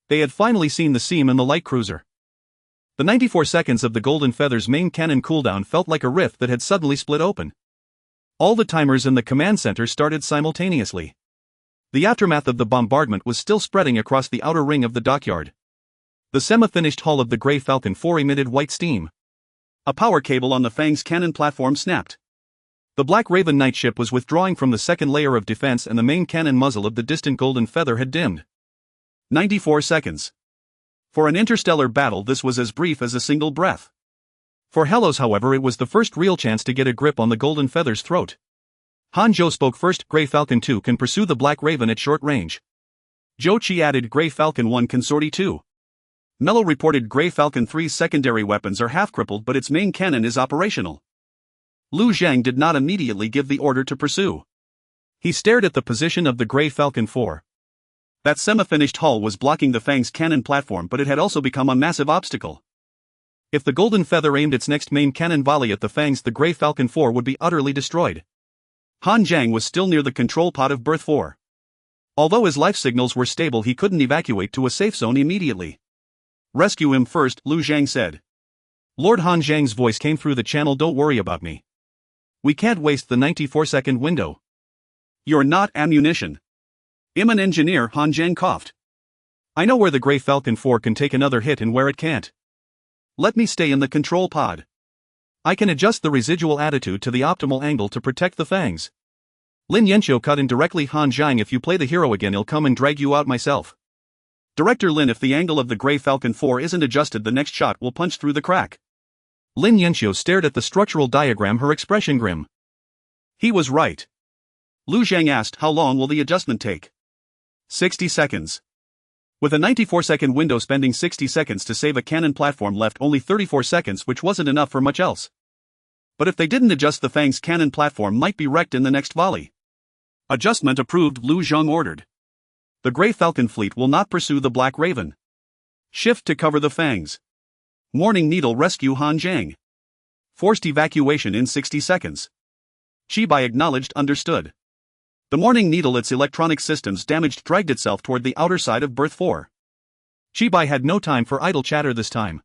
They had finally seen the seam in the light cruiser. The 94 seconds of the Golden Feather's main cannon cooldown felt like a rift that had suddenly split open. All the timers in the command center started simultaneously. The aftermath of the bombardment was still spreading across the outer ring of the dockyard. The semi-finished hull of the Grey Falcon 4 emitted white steam. A power cable on the Fang's cannon platform snapped. The Black Raven night ship was withdrawing from the second layer of defense, and the main cannon muzzle of the distant Golden Feather had dimmed. 94 seconds. For an interstellar battle, this was as brief as a single breath. For Hellos, however, it was the first real chance to get a grip on the Golden Feather's throat. Han Zhou spoke first. Grey Falcon 2 can pursue the Black Raven at short range. Zhou Qi added Grey Falcon 1 can sortie too. Mello reported Grey Falcon 3's secondary weapons are half crippled, but its main cannon is operational. Lu Zhang did not immediately give the order to pursue. He stared at the position of the Grey Falcon 4. That semi-finished hull was blocking the Fang's cannon platform, but it had also become a massive obstacle. If the Golden Feather aimed its next main cannon volley at the Fangs, the Grey Falcon 4 would be utterly destroyed. Han Zhang was still near the control pod of berth 4. Although his life signals were stable, he couldn't evacuate to a safe zone immediately. Rescue him first, Lu Zhang said. Lord Han Zhang's voice came through the channel. Don't worry about me. We can't waste the 94-second window. You're not ammunition. I'm an engineer, Han Zhang coughed. I know where the Grey Falcon 4 can take another hit and where it can't. Let me stay in the control pod. I can adjust the residual attitude to the optimal angle to protect the Fangs. Lin Yanqiu cut in directly. Han Zhang, if you play the hero again, I'll come and drag you out myself. Director Lin, if the angle of the Grey Falcon 4 isn't adjusted, the next shot will punch through the crack. Lin Yanqiu stared at the structural diagram, her expression grim. He was right. Lu Zhang asked, how long will the adjustment take? 60 seconds. With a 94-second window, spending 60 seconds to save a cannon platform left only 34 seconds, which wasn't enough for much else. But if they didn't adjust, the Fang's cannon platform might be wrecked in the next volley. Adjustment approved, Lu Zhang ordered. The Grey Falcon fleet will not pursue the Black Raven. Shift to cover the Fangs. Morning Needle rescue Han Zhang. Forced evacuation in 60 seconds. Chibai acknowledged, understood. The Morning Needle, its electronic systems damaged, dragged itself toward the outer side of berth 4. Chibai had no time for idle chatter this time.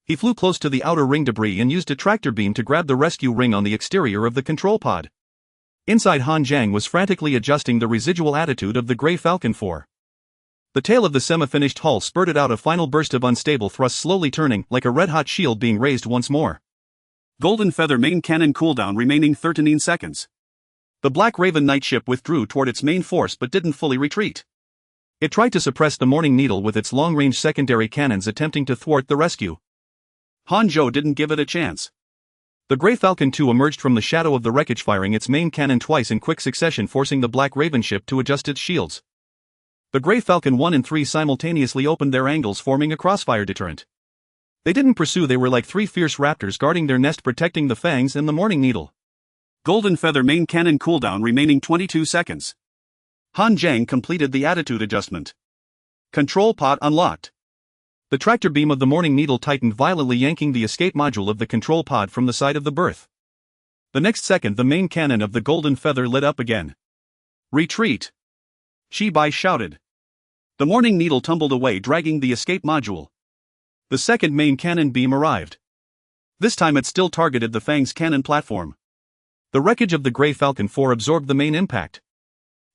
He flew close to the outer ring debris and used a tractor beam to grab the rescue ring on the exterior of the control pod. Inside, Han Zhang was frantically adjusting the residual attitude of the Grey Falcon 4. The tail of the semi-finished hull spurted out a final burst of unstable thrust, slowly turning, like a red-hot shield being raised once more. Golden Feather main cannon cooldown remaining 13 seconds. The Black Raven night ship withdrew toward its main force but didn't fully retreat. It tried to suppress the Morning Needle with its long-range secondary cannons, attempting to thwart the rescue. Han Zhou didn't give it a chance. The Grey Falcon 2 emerged from the shadow of the wreckage, firing its main cannon twice in quick succession, forcing the Black Raven ship to adjust its shields. The Grey Falcon 1 and 3 simultaneously opened their angles, forming a crossfire deterrent. They didn't pursue, they were like three fierce raptors guarding their nest, protecting the Fangs and the Morning Needle. Golden Feather main cannon cooldown remaining 22 seconds. Han Zhang completed the attitude adjustment. Control pod unlocked. The tractor beam of the Morning Needle tightened violently, yanking the escape module of the control pod from the side of the berth. The next second the main cannon of the Golden Feather lit up again. "Retreat!" Shibai shouted. The Morning Needle tumbled away, dragging the escape module. The second main cannon beam arrived. This time it still targeted the Fang's cannon platform. The wreckage of the Grey Falcon 4 absorbed the main impact.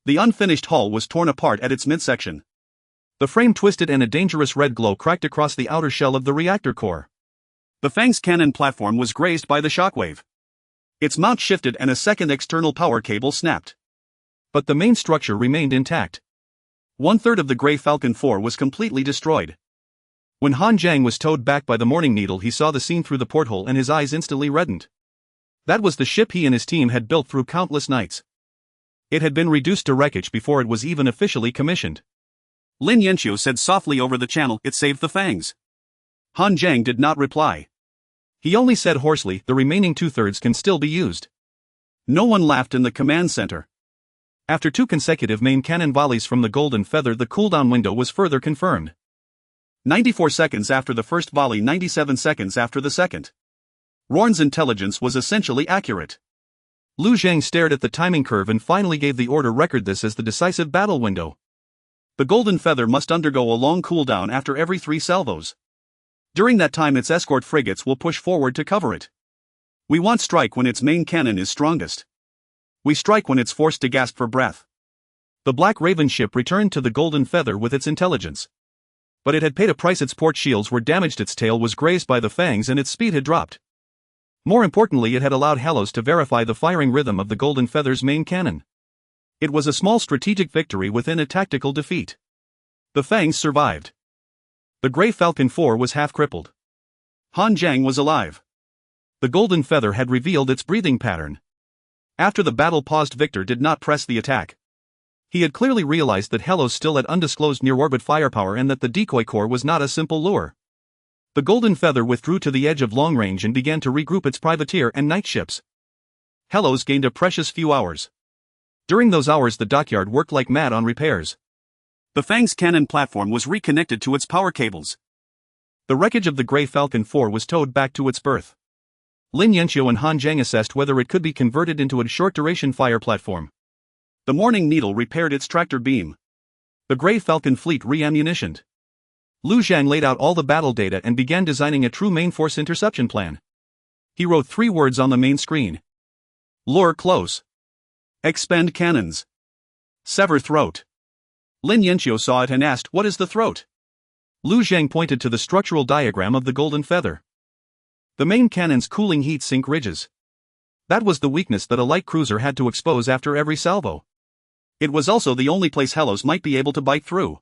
The unfinished hull was torn apart at its midsection. The frame twisted and a dangerous red glow cracked across the outer shell of the reactor core. The Fang's cannon platform was grazed by the shockwave. Its mount shifted and a second external power cable snapped. But the main structure remained intact. 1/3 of the Grey Falcon 4 was completely destroyed. When Han Jiang was towed back by the Morning Needle, he saw the scene through the porthole and his eyes instantly reddened. That was the ship he and his team had built through countless nights. It had been reduced to wreckage before it was even officially commissioned. Lin Yanqiu said softly over the channel, "It saved the Fangs." Han Jiang did not reply. He only said hoarsely, "The remaining 2/3 can still be used." No one laughed in the command center. After 2 consecutive main cannon volleys from the Golden Feather, the cooldown window was further confirmed. 94 seconds after the first volley, 97 seconds after the second. Rorn's intelligence was essentially accurate. Lu Zhang stared at the timing curve and finally gave the order, "Record this as the decisive battle window. The Golden Feather must undergo a long cooldown after every 3 salvos. During that time its escort frigates will push forward to cover it. We want strike when its main cannon is strongest. We strike when it's forced to gasp for breath." The Black Raven ship returned to the Golden Feather with its intelligence. But it had paid a price. Its port shields were damaged, its tail was grazed by the Fangs, and its speed had dropped. More importantly, it had allowed Halos to verify the firing rhythm of the Golden Feather's main cannon. It was a small strategic victory within a tactical defeat. The Fangs survived. The Grey Falcon 4 was half crippled. Han Jiang was alive. The Golden Feather had revealed its breathing pattern. After the battle paused, Victor did not press the attack. He had clearly realized that Halos still had undisclosed near-orbit firepower and that the decoy core was not a simple lure. The Golden Feather withdrew to the edge of long range and began to regroup its privateer and night ships. Halos gained a precious few hours. During those hours the dockyard worked like mad on repairs. The Fang's cannon platform was reconnected to its power cables. The wreckage of the Grey Falcon 4 was towed back to its berth. Lin Yanqiu and Han Jiang assessed whether it could be converted into a short-duration fire platform. The Morning Needle repaired its tractor beam. The Grey Falcon fleet re-ammunitioned. Lu Zhang laid out all the battle data and began designing a true main force interception plan. He wrote 3 words on the main screen. Lure close. Expend cannons. Sever throat. Lin Yanqiu saw it and asked, "What is the throat?" Lu Zhang pointed to the structural diagram of the Golden Feather. The main cannon's cooling heat sink ridges. That was the weakness that a light cruiser had to expose after every salvo. It was also the only place Halos might be able to bite through.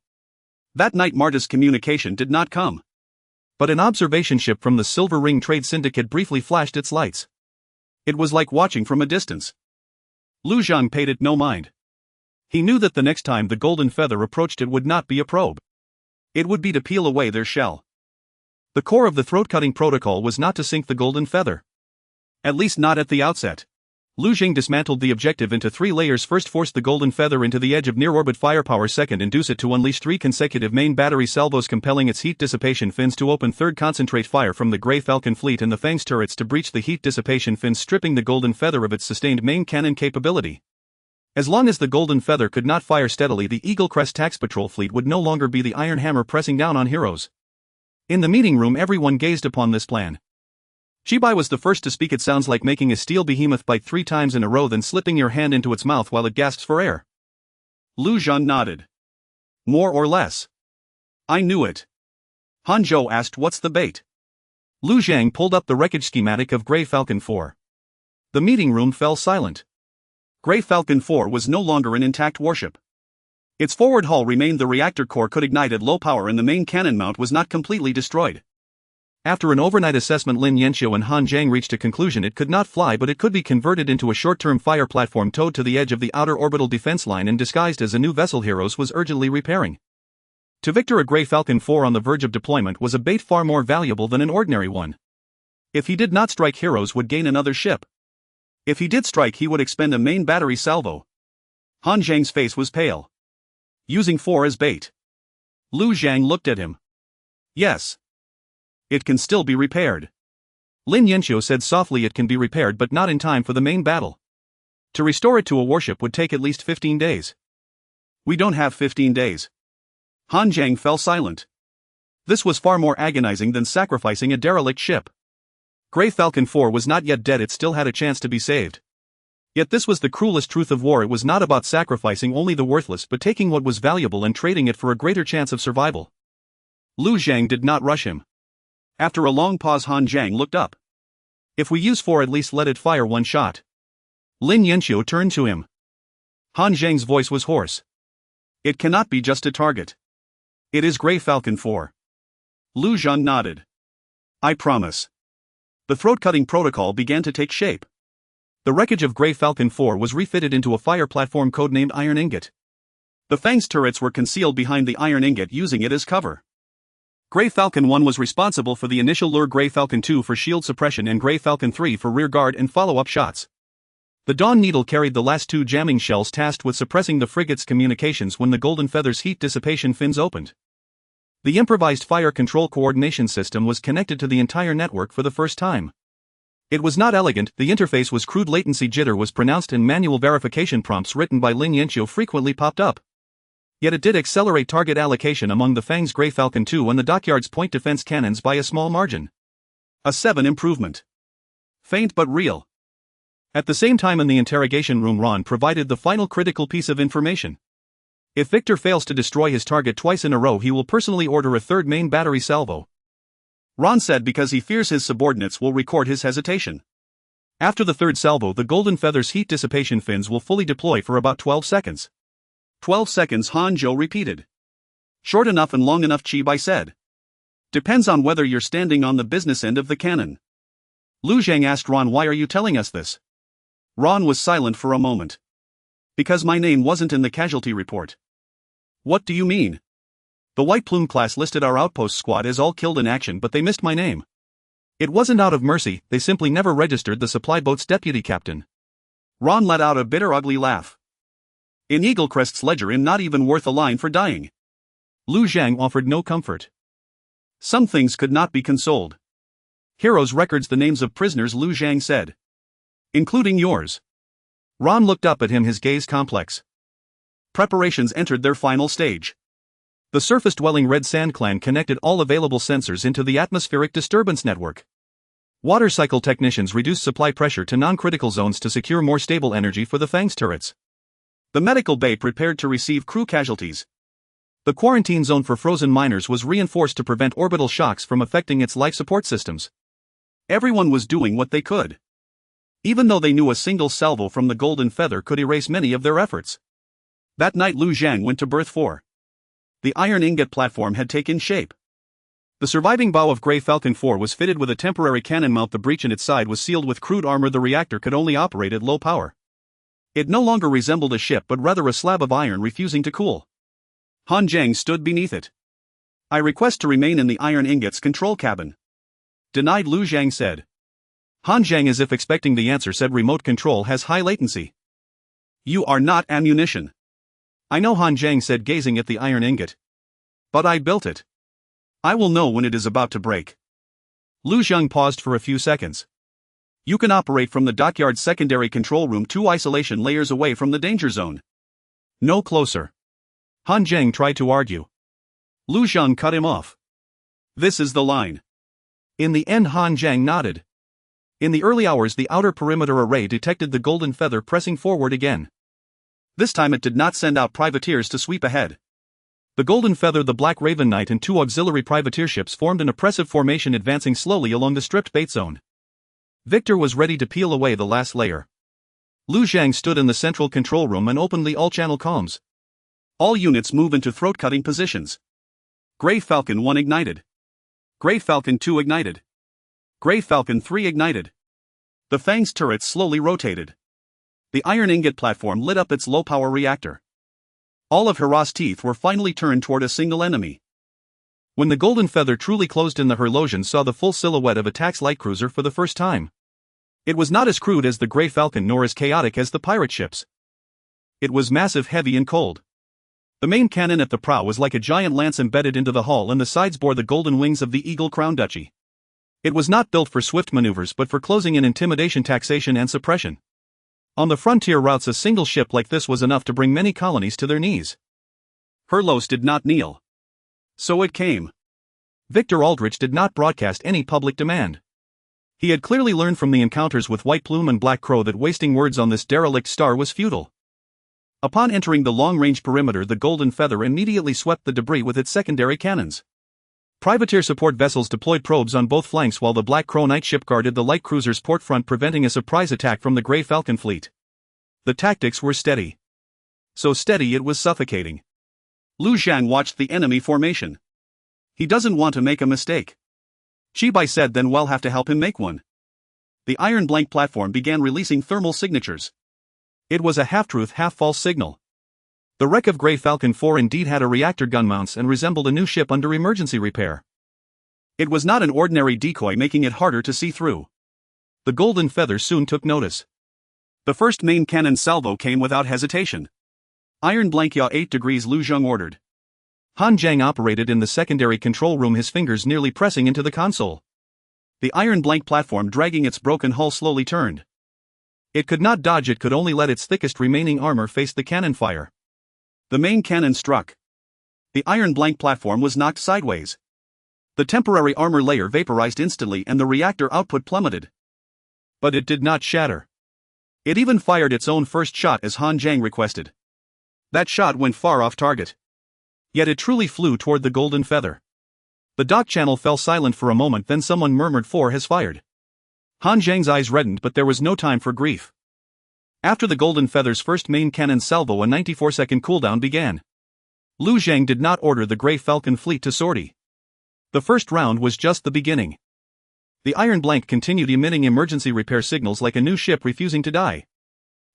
That night Marta's communication did not come. But an observation ship from the Silver Ring Trade Syndicate briefly flashed its lights. It was like watching from a distance. Lu Zhang paid it no mind. He knew that the next time the Golden Feather approached it would not be a probe. It would be to peel away their shell. The core of the throat-cutting protocol was not to sink the Golden Feather. At least not at the outset. Lu Zhang dismantled the objective into 3 layers. First, forced the Golden Feather into the edge of near-orbit firepower. Second, induce it to unleash 3 consecutive main battery salvos, compelling its heat dissipation fins to open. Third, concentrate fire from the Grey Falcon fleet and the Fang's turrets to breach the heat dissipation fins, stripping the Golden Feather of its sustained main cannon capability. As long as the Golden Feather could not fire steadily, the Eagle Crest Tax Patrol fleet would no longer be the iron hammer pressing down on heroes. In the meeting room everyone gazed upon this plan. Shibai was the first to speak. "It sounds like making a steel behemoth bite 3 times in a row, then slipping your hand into its mouth while it gasps for air." Lu Zhang nodded. "More or less." "I knew it." Han Zhou asked, "What's the bait?" Lu Zhang pulled up the wreckage schematic of Grey Falcon 4. The meeting room fell silent. Grey Falcon 4 was no longer an intact warship. Its forward hull remained. The reactor core could ignite at low power and the main cannon mount was not completely destroyed. After an overnight assessment, Lin Yanqiu and Han Jiang reached a conclusion: it could not fly, but it could be converted into a short-term fire platform towed to the edge of the outer orbital defense line and disguised as a new vessel Heroes was urgently repairing. To Victor, a Grey Falcon 4 on the verge of deployment was a bait far more valuable than an ordinary one. If he did not strike, Heroes would gain another ship. If he did strike, he would expend a main battery salvo. Han Jiang's face was pale. Using 4 as bait. Lu Zhang looked at him. Yes. It can still be repaired. Lin Yanxiu said softly, it can be repaired but not in time for the main battle. To restore it to a warship would take at least 15 days. We don't have 15 days. Han Zhang fell silent. This was far more agonizing than sacrificing a derelict ship. Grey Falcon 4 was not yet dead, it still had a chance to be saved. Yet this was the cruelest truth of war, it was not about sacrificing only the worthless but taking what was valuable and trading it for a greater chance of survival. Lu Zhang did not rush him. After a long pause, Han Zhang looked up. If we use 4, at least let it fire one shot. Lin Yanxiu turned to him. Han Zhang's voice was hoarse. It cannot be just a target. It is Grey Falcon 4. Lu Zhang nodded. I promise. The throat-cutting protocol began to take shape. The wreckage of Grey Falcon 4 was refitted into a fire platform codenamed Iron Ingot. The Fang's turrets were concealed behind the Iron Ingot, using it as cover. Grey Falcon 1 was responsible for the initial lure, Grey Falcon 2 for shield suppression, and Grey Falcon 3 for rear guard and follow-up shots. The Dawn Needle carried the last 2 jamming shells tasked with suppressing the frigate's communications when the Golden Feather's heat dissipation fins opened. The improvised fire control coordination system was connected to the entire network for the first time. It was not elegant, the interface was crude, latency jitter was pronounced, and manual verification prompts written by Lin Yanxiu frequently popped up. Yet it did accelerate target allocation among the Fang's Grey Falcon 2 and the dockyard's point defense cannons by a small margin. A 7 improvement. Faint but real. At the same time, in the interrogation room, Ron provided the final critical piece of information. If Victor fails to destroy his target twice in a row, he will personally order a 3rd main battery salvo. Ron said, because he fears his subordinates will record his hesitation. After the 3rd salvo, the Golden Feather's heat dissipation fins will fully deploy for about 12 seconds. 12 seconds, Han Zhou repeated. Short enough and long enough, Chi Bai said. Depends on whether you're standing on the business end of the cannon. Lu Zhang asked Ron, why are you telling us this? Ron was silent for a moment. Because my name wasn't in the casualty report. What do you mean? The White Plume class listed our outpost squad as all killed in action, but they missed my name. It wasn't out of mercy, they simply never registered the supply boat's deputy captain. Ron let out a bitter, ugly laugh. In Eaglecrest's ledger, I'm not even worth a line for dying. Lu Zhang offered no comfort. Some things could not be consoled. Heroes records the names of prisoners, Lu Zhang said. Including yours. Ron looked up at him, his gaze complex. Preparations entered their final stage. The surface-dwelling Red Sand clan connected all available sensors into the atmospheric disturbance network. Water cycle technicians reduced supply pressure to non-critical zones to secure more stable energy for the Fang's turrets. The medical bay prepared to receive crew casualties. The quarantine zone for frozen miners was reinforced to prevent orbital shocks from affecting its life support systems. Everyone was doing what they could. Even though they knew a single salvo from the Golden Feather could erase many of their efforts. That night, Lu Zhang went to berth 4. The Iron Ingot platform had taken shape. The surviving bow of Grey Falcon 4 was fitted with a temporary cannon mount. The breach in its side was sealed with crude armor. The reactor could only operate at low power. It no longer resembled a ship but rather a slab of iron refusing to cool. Han Zhang stood beneath it. I request to remain in the Iron Ingot's control cabin. Denied, Lu Zhang said. Han Zhang, as if expecting the answer, said remote control has high latency. You are not ammunition. I know, Han Zhang said, gazing at the Iron Ingot. But I built it. I will know when it is about to break. Lu Zhang paused for a few seconds. You can operate from the dockyard's secondary control room 2 isolation layers away from the danger zone. No closer. Han Zhang tried to argue. Lu Zhang cut him off. This is the line. In the end, Han Zhang nodded. In the early hours, the outer perimeter array detected the Golden Feather pressing forward again. This time it did not send out privateers to sweep ahead. The Golden Feather, the Black Raven Knight, and 2 auxiliary privateer ships formed an oppressive formation, advancing slowly along the stripped bait zone. Victor was ready to peel away the last layer. Lu Zhang stood in the central control room and opened the all-channel comms. All units move into throat-cutting positions. Grey Falcon 1 ignited. Grey Falcon 2 ignited. Grey Falcon 3 ignited. The Fang's turrets slowly rotated. The Iron Ingot platform lit up its low-power reactor. All of Hera's teeth were finally turned toward a single enemy. When the Golden Feather truly closed in, the Herlosian saw the full silhouette of Attack's light cruiser for the first time. It was not as crude as the Grey Falcon nor as chaotic as the pirate ships. It was massive, heavy, and cold. The main cannon at the prow was like a giant lance embedded into the hull, and the sides bore the golden wings of the Eagle Crown Duchy. It was not built for swift maneuvers but for closing in intimidation, taxation and suppression. On the frontier routes a single ship like this was enough to bring many colonies to their knees. Herlos did not kneel. So it came. Victor Aldrich did not broadcast any public demand. He had clearly learned from the encounters with White Plume and Black Crow that wasting words on this derelict star was futile. Upon entering the long-range perimeter, the Golden Feather immediately swept the debris with its secondary cannons. Privateer support vessels deployed probes on both flanks while the Black Crow night ship guarded the light cruiser's port front, preventing a surprise attack from the Grey Falcon fleet. The tactics were steady. So steady it was suffocating. Lu Zhang watched the enemy formation. He doesn't want to make a mistake. Chibai said, then we'll have to help him make one. The Iron Blank platform began releasing thermal signatures. It was a half-truth, half-false signal. The wreck of Grey Falcon 4 indeed had a reactor gun mounts and resembled a new ship under emergency repair. It was not an ordinary decoy, making it harder to see through. The Golden Feather soon took notice. The first main cannon salvo came without hesitation. Iron Blank yaw 8 degrees, Lu Zhang ordered. Han Zhang operated in the secondary control room, his fingers nearly pressing into the console. The Iron Blank platform, dragging its broken hull, slowly turned. It could not dodge, it could only let its thickest remaining armor face the cannon fire. The main cannon struck. The Iron Blank platform was knocked sideways. The temporary armor layer vaporized instantly and the reactor output plummeted. But it did not shatter. It even fired its own first shot as Han Zhang requested. That shot went far off target. Yet it truly flew toward the Golden Feather. The dock channel fell silent for a moment, then someone murmured, "4 has fired." Han Zhang's eyes reddened, but there was no time for grief. After the Golden Feather's first main cannon salvo, a 94-second cooldown began. Lu Zhang did not order the Grey Falcon fleet to sortie. The first round was just the beginning. The Iron Blank continued emitting emergency repair signals like a new ship refusing to die.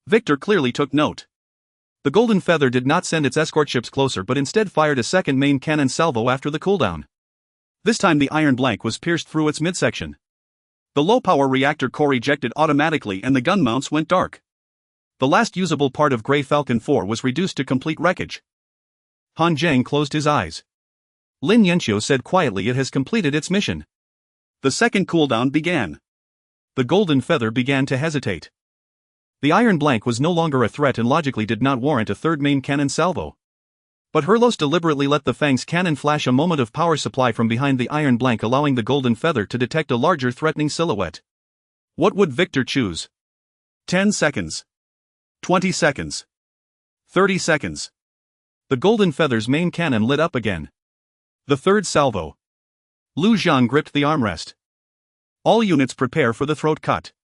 Victor clearly took note. The Golden Feather did not send its escort ships closer but instead fired a second main cannon salvo after the cooldown. This time the Iron Blank was pierced through its midsection. The low-power reactor core ejected automatically and the gun mounts went dark. The last usable part of Grey Falcon 4 was reduced to complete wreckage. Han Zhang closed his eyes. Lin Yanqiu said quietly, "It has completed its mission." The second cooldown began. The Golden Feather began to hesitate. The Iron Blank was no longer a threat and logically did not warrant a third main cannon salvo. But Herlos deliberately let the Fang's cannon flash a moment of power supply from behind the Iron Blank, allowing the Golden Feather to detect a larger threatening silhouette. What would Victor choose? 10 seconds. 20 seconds. 30 seconds. The Golden Feather's main cannon lit up again. The third salvo. Lu Zhang gripped the armrest. All units prepare for the throat cut.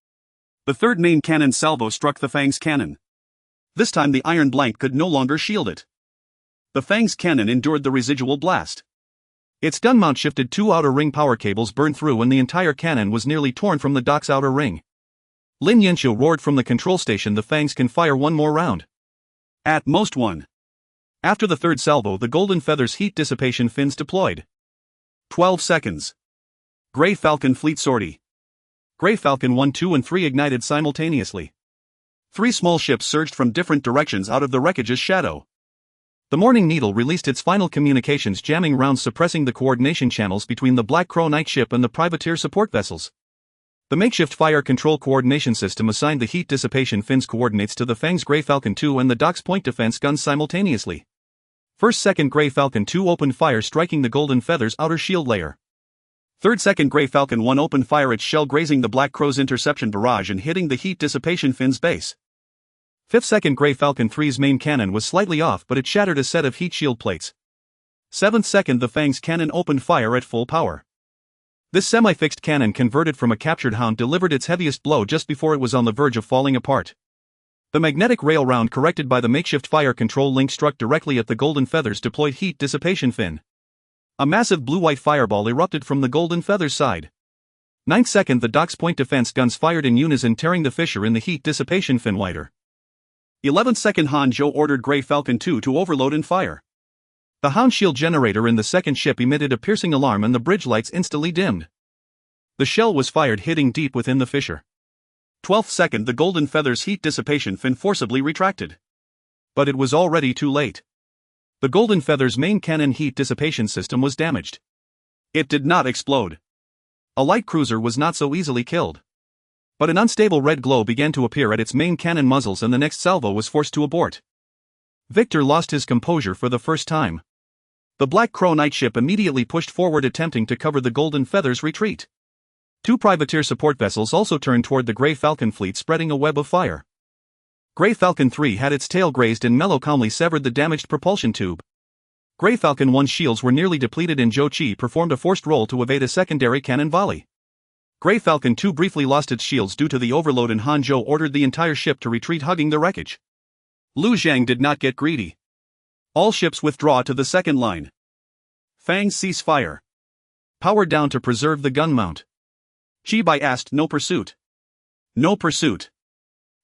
The third main cannon salvo struck the Fang's cannon. This time the Iron Blank could no longer shield it. The Fang's cannon endured the residual blast. Its gun mount shifted, 2 outer ring power cables burned through and the entire cannon was nearly torn from the dock's outer ring. Lin Yanqiu roared from the control station, "The Fangs can fire one more round." At most one. After the third salvo, the Golden Feather's heat dissipation fins deployed. 12 seconds. Grey Falcon fleet sortie. Grey Falcon 1, 2 and 3 ignited simultaneously. 3 small ships surged from different directions out of the wreckage's shadow. The Morning Needle released its final communications, jamming rounds suppressing the coordination channels between the Black Crow night ship and the privateer support vessels. The makeshift fire control coordination system assigned the heat dissipation fins coordinates to the Fang's Grey Falcon 2 and the dock's point defense guns simultaneously. Second Grey Falcon 2 opened fire, striking the Golden Feather's outer shield layer. Second Grey Falcon 1 opened fire, its shell grazing the Black Crow's interception barrage and hitting the heat dissipation fins base. Second Grey Falcon 3's main cannon was slightly off, but it shattered a set of heat shield plates. Second the Fang's cannon opened fire at full power. This semi-fixed cannon, converted from a captured hound, delivered its heaviest blow just before it was on the verge of falling apart. The magnetic rail round, corrected by the makeshift fire control link, struck directly at the Golden Feather's deployed heat dissipation fin. A massive blue-white fireball erupted from the Golden Feather's side. Second, the dock's point defense guns fired in unison, tearing the fissure in the heat dissipation fin wider. 11th, Han Zhou ordered Grey Falcon 2 to overload and fire. The Hound shield generator in the second ship emitted a piercing alarm and the bridge lights instantly dimmed. The shell was fired, hitting deep within the fissure. 12th, the Golden Feather's heat dissipation fin forcibly retracted. But it was already too late. The Golden Feather's main cannon heat dissipation system was damaged. It did not explode. A light cruiser was not so easily killed. But an unstable red glow began to appear at its main cannon muzzles and the next salvo was forced to abort. Victor lost his composure for the first time. The Black Crow night ship immediately pushed forward attempting to cover the Golden Feather's retreat. 2 privateer support vessels also turned toward the Grey Falcon fleet, spreading a web of fire. Grey Falcon 3 had its tail grazed and Mellow calmly severed the damaged propulsion tube. Grey Falcon 1's shields were nearly depleted and Zhou Qi performed a forced roll to evade a secondary cannon volley. Grey Falcon 2 briefly lost its shields due to the overload and Han Zhou ordered the entire ship to retreat, hugging the wreckage. Lu Zhang did not get greedy. All ships withdraw to the second line. Fang cease fire. Power down to preserve the gun mount. Qi Bai asked, no pursuit. No pursuit.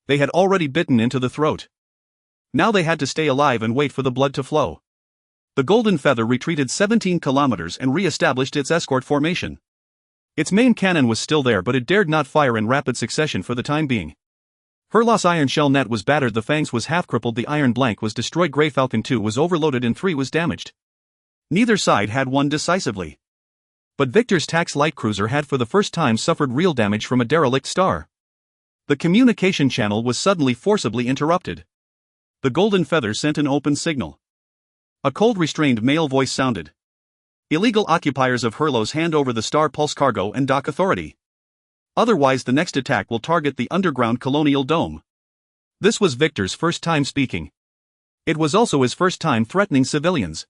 They had already bitten into the throat. Now they had to stay alive and wait for the blood to flow. The Golden Feather retreated 17 kilometers and re-established its escort formation. Its main cannon was still there, but it dared not fire in rapid succession for the time being. Herlos iron shell net was battered, the Fangs was half crippled, the Iron Blank was destroyed, Grey Falcon 2 was overloaded and 3 was damaged. Neither side had won decisively. But Victor's Tax light cruiser had for the first time suffered real damage from a derelict star. The communication channel was suddenly forcibly interrupted. The Golden Feather sent an open signal. A cold, restrained male voice sounded. Illegal occupiers of Herlos, hand over the Star Pulse cargo and dock authority. Otherwise the next attack will target the underground colonial dome. This was Victor's first time speaking. It was also his first time threatening civilians.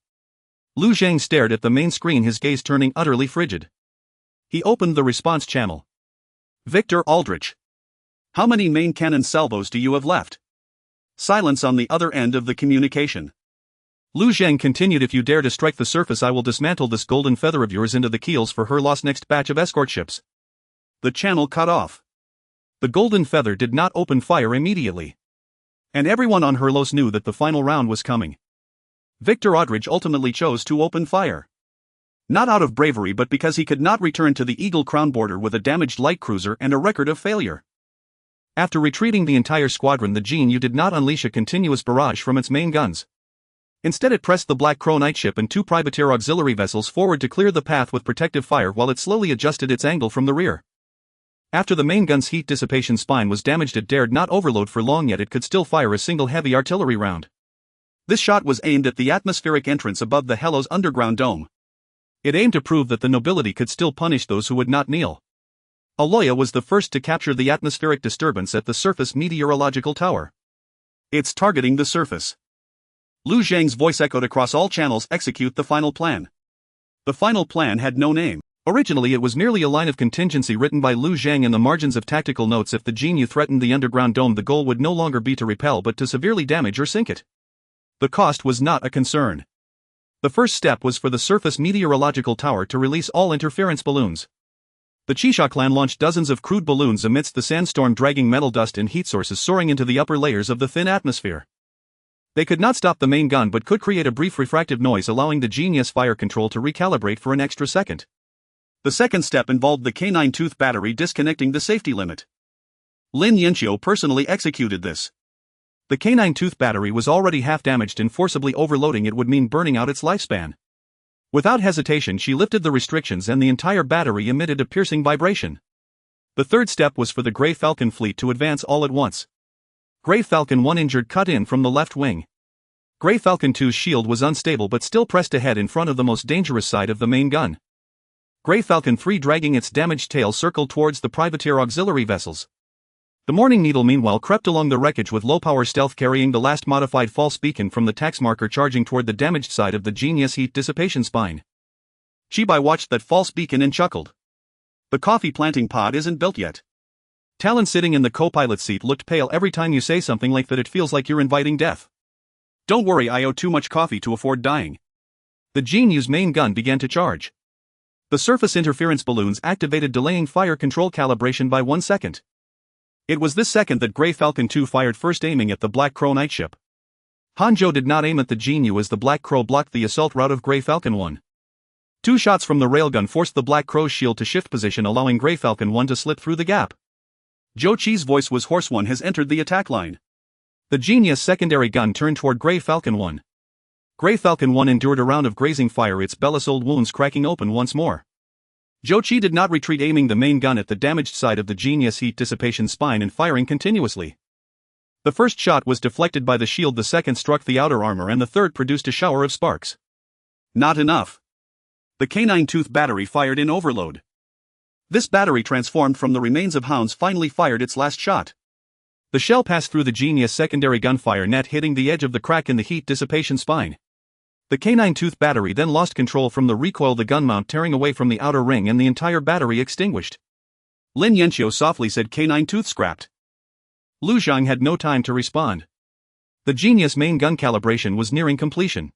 Lu Zhang stared at the main screen, his gaze turning utterly frigid. He opened the response channel. Victor Aldrich. How many main cannon salvos do you have left? Silence on the other end of the communication. Lu Zhang continued, if you dare to strike the surface I will dismantle this Golden Feather of yours into the keels for Herlos' next batch of escort ships. The channel cut off. The Golden Feather did not open fire immediately. And everyone on Herlos knew that the final round was coming. Victor Aldrich ultimately chose to open fire. Not out of bravery, but because he could not return to the Eagle Crown border with a damaged light cruiser and a record of failure. After retreating the entire squadron, the GNU did not unleash a continuous barrage from its main guns. Instead it pressed the Black Crow night ship and 2 privateer auxiliary vessels forward to clear the path with protective fire while it slowly adjusted its angle from the rear. After the main gun's heat dissipation spine was damaged, it dared not overload for long, yet it could still fire a single heavy artillery round. This shot was aimed at the atmospheric entrance above the Hellos underground dome. It aimed to prove that the nobility could still punish those who would not kneel. Aloya was the first to capture the atmospheric disturbance at the surface meteorological tower. It's targeting the surface. Lu Zhang's voice echoed across all channels, execute the final plan. The final plan had no name. Originally it was merely a line of contingency written by Lu Zhang in the margins of tactical notes. If the GNU threatened the underground dome, the goal would no longer be to repel but to severely damage or sink it. The cost was not a concern. The first step was for the surface meteorological tower to release all interference balloons. The Chisha clan launched dozens of crude balloons amidst the sandstorm, dragging metal dust and heat sources soaring into the upper layers of the thin atmosphere. They could not stop the main gun but could create a brief refractive noise, allowing the Genius fire control to recalibrate for an extra second. The second step involved the K9 tooth battery disconnecting the safety limit. Lin Yinqiu personally executed this. The K9 tooth battery was already half damaged and forcibly overloading it would mean burning out its lifespan. Without hesitation she lifted the restrictions and the entire battery emitted a piercing vibration. The third step was for the Grey Falcon fleet to advance all at once. Grey Falcon 1 injured, cut in from the left wing. Grey Falcon 2's shield was unstable but still pressed ahead in front of the most dangerous side of the main gun. Grey Falcon 3, dragging its damaged tail, circled towards the privateer auxiliary vessels. The Morning Needle meanwhile crept along the wreckage with low-power stealth, carrying the last modified false beacon from the tax marker, charging toward the damaged side of the Genius heat dissipation spine. Chibai watched that false beacon and chuckled. The coffee planting pod isn't built yet. Talon, sitting in the co-pilot seat, looked pale. Every time you say something like that it feels like you're inviting death. Don't worry, I owe too much coffee to afford dying. The Genu's main gun began to charge. The surface interference balloons activated, delaying fire control calibration by 1 second. It was this second that Grey Falcon 2 fired first, aiming at the Black Crow night ship. Hanzhou did not aim at the Genu as the Black Crow blocked the assault route of Grey Falcon 1. 2 shots from the railgun forced the Black Crow's shield to shift position, allowing Grey Falcon 1 to slip through the gap. Zhou Qi's voice was hoarse. One has entered the attack line. The Genius secondary gun turned toward Grey Falcon 1. Grey Falcon 1 endured a round of grazing fire, its bellisold wounds cracking open once more. Zhou Qi did not retreat, aiming the main gun at the damaged side of the Genius heat dissipation spine and firing continuously. The first shot was deflected by the shield, the second struck the outer armor, and the third produced a shower of sparks. Not enough. The canine tooth battery fired in overload. This battery, transformed from the remains of hounds, finally fired its last shot. The shell passed through the Genius secondary gunfire net, hitting the edge of the crack in the heat dissipation spine. The canine tooth battery then lost control from the recoil, the gun mount tearing away from the outer ring, and the entire battery extinguished. Lin Yanqiu softly said, "Canine tooth scrapped." Lu Zhang had no time to respond. The Genius main gun calibration was nearing completion.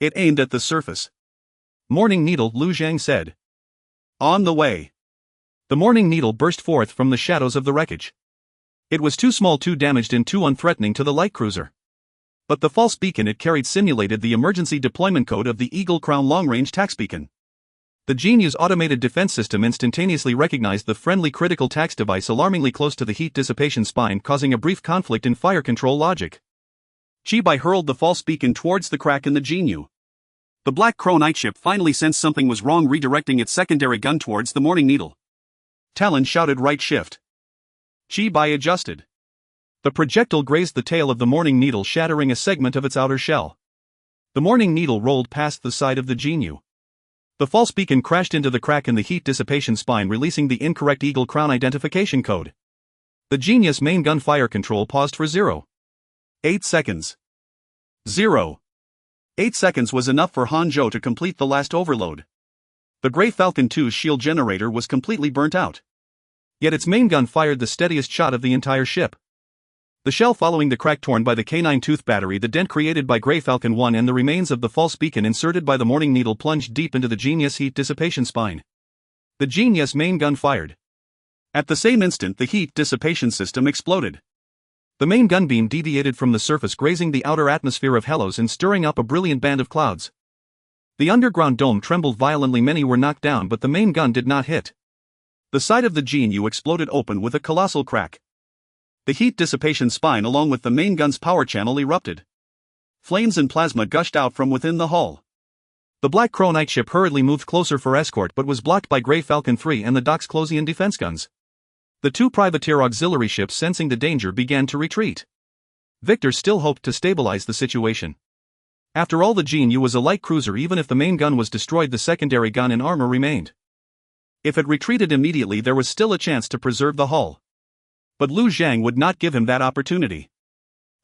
It aimed at the surface. "Morning Needle," Lu Zhang said. "On the way." The Morning Needle burst forth from the shadows of the wreckage. It was too small, too damaged, and too unthreatening to the light cruiser. But the false beacon it carried simulated the emergency deployment code of the Eagle Crown long-range tax beacon. The Genius automated defense system instantaneously recognized the friendly critical tax device alarmingly close to the heat dissipation spine, causing a brief conflict in fire control logic. Chibai hurled the false beacon towards the crack in the Genu. The Black Crow Nightship finally sensed something was wrong, redirecting its secondary gun towards the Morning Needle. Talon shouted, "Right shift." Chibai adjusted. The projectile grazed the tail of the Morning Needle, shattering a segment of its outer shell. The Morning Needle rolled past the side of the Genu. The false beacon crashed into the crack in the heat dissipation spine, releasing the incorrect Eagle Crown identification code. The Genius main gun fire control paused for 0.8 seconds. 0.8 seconds was enough for Hanzhou to complete the last overload. The Grey Falcon 2's shield generator was completely burnt out. Yet its main gun fired the steadiest shot of the entire ship. The shell following the crack torn by the canine tooth battery, the dent created by Grey Falcon 1, and the remains of the false beacon inserted by the Morning Needle plunged deep into the Genius heat dissipation spine. The Genius main gun fired. At the same instant, the heat dissipation system exploded. The main gun beam deviated from the surface, grazing the outer atmosphere of Hellos and stirring up a brilliant band of clouds. The underground dome trembled violently, many were knocked down, but the main gun did not hit. The side of the Genu exploded open with a colossal crack. The heat dissipation spine along with the main gun's power channel erupted. Flames and plasma gushed out from within the hull. The Black Crow Nightship hurriedly moved closer for escort, but was blocked by Grey Falcon 3 and the dock's Closian defense guns. The two privateer auxiliary ships, sensing the danger, began to retreat. Victor still hoped to stabilize the situation. After all, the Genu was a light cruiser. Even if the main gun was destroyed, the secondary gun and armor remained. If it retreated immediately, there was still a chance to preserve the hull. But Lu Zhang would not give him that opportunity.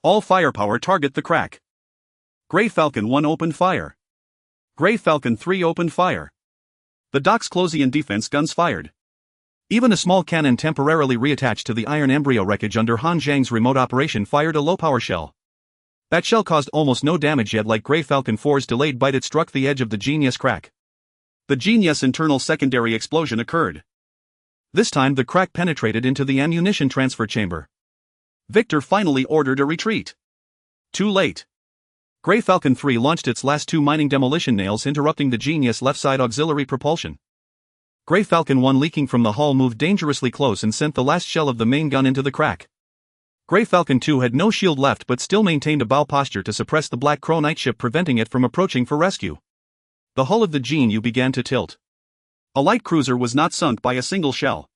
All firepower target the crack. Grey Falcon 1 opened fire. Grey Falcon 3 opened fire. The dock's Closian defense guns fired. Even a small cannon temporarily reattached to the iron embryo wreckage under Han Zhang's remote operation fired a low-power shell. That shell caused almost no damage, yet like Grey Falcon 4's delayed bite, it struck the edge of the Genius crack. The Genius internal secondary explosion occurred. This time the crack penetrated into the ammunition transfer chamber. Victor finally ordered a retreat. Too late. Grey Falcon 3 launched its last two mining demolition nails, interrupting the Genius left side auxiliary propulsion. Grey Falcon 1, leaking from the hull, moved dangerously close and sent the last shell of the main gun into the crack. Grey Falcon 2 had no shield left but still maintained a bow posture to suppress the Black Crow Nightship, preventing it from approaching for rescue. The hull of the Genu began to tilt. A light cruiser was not sunk by a single shell.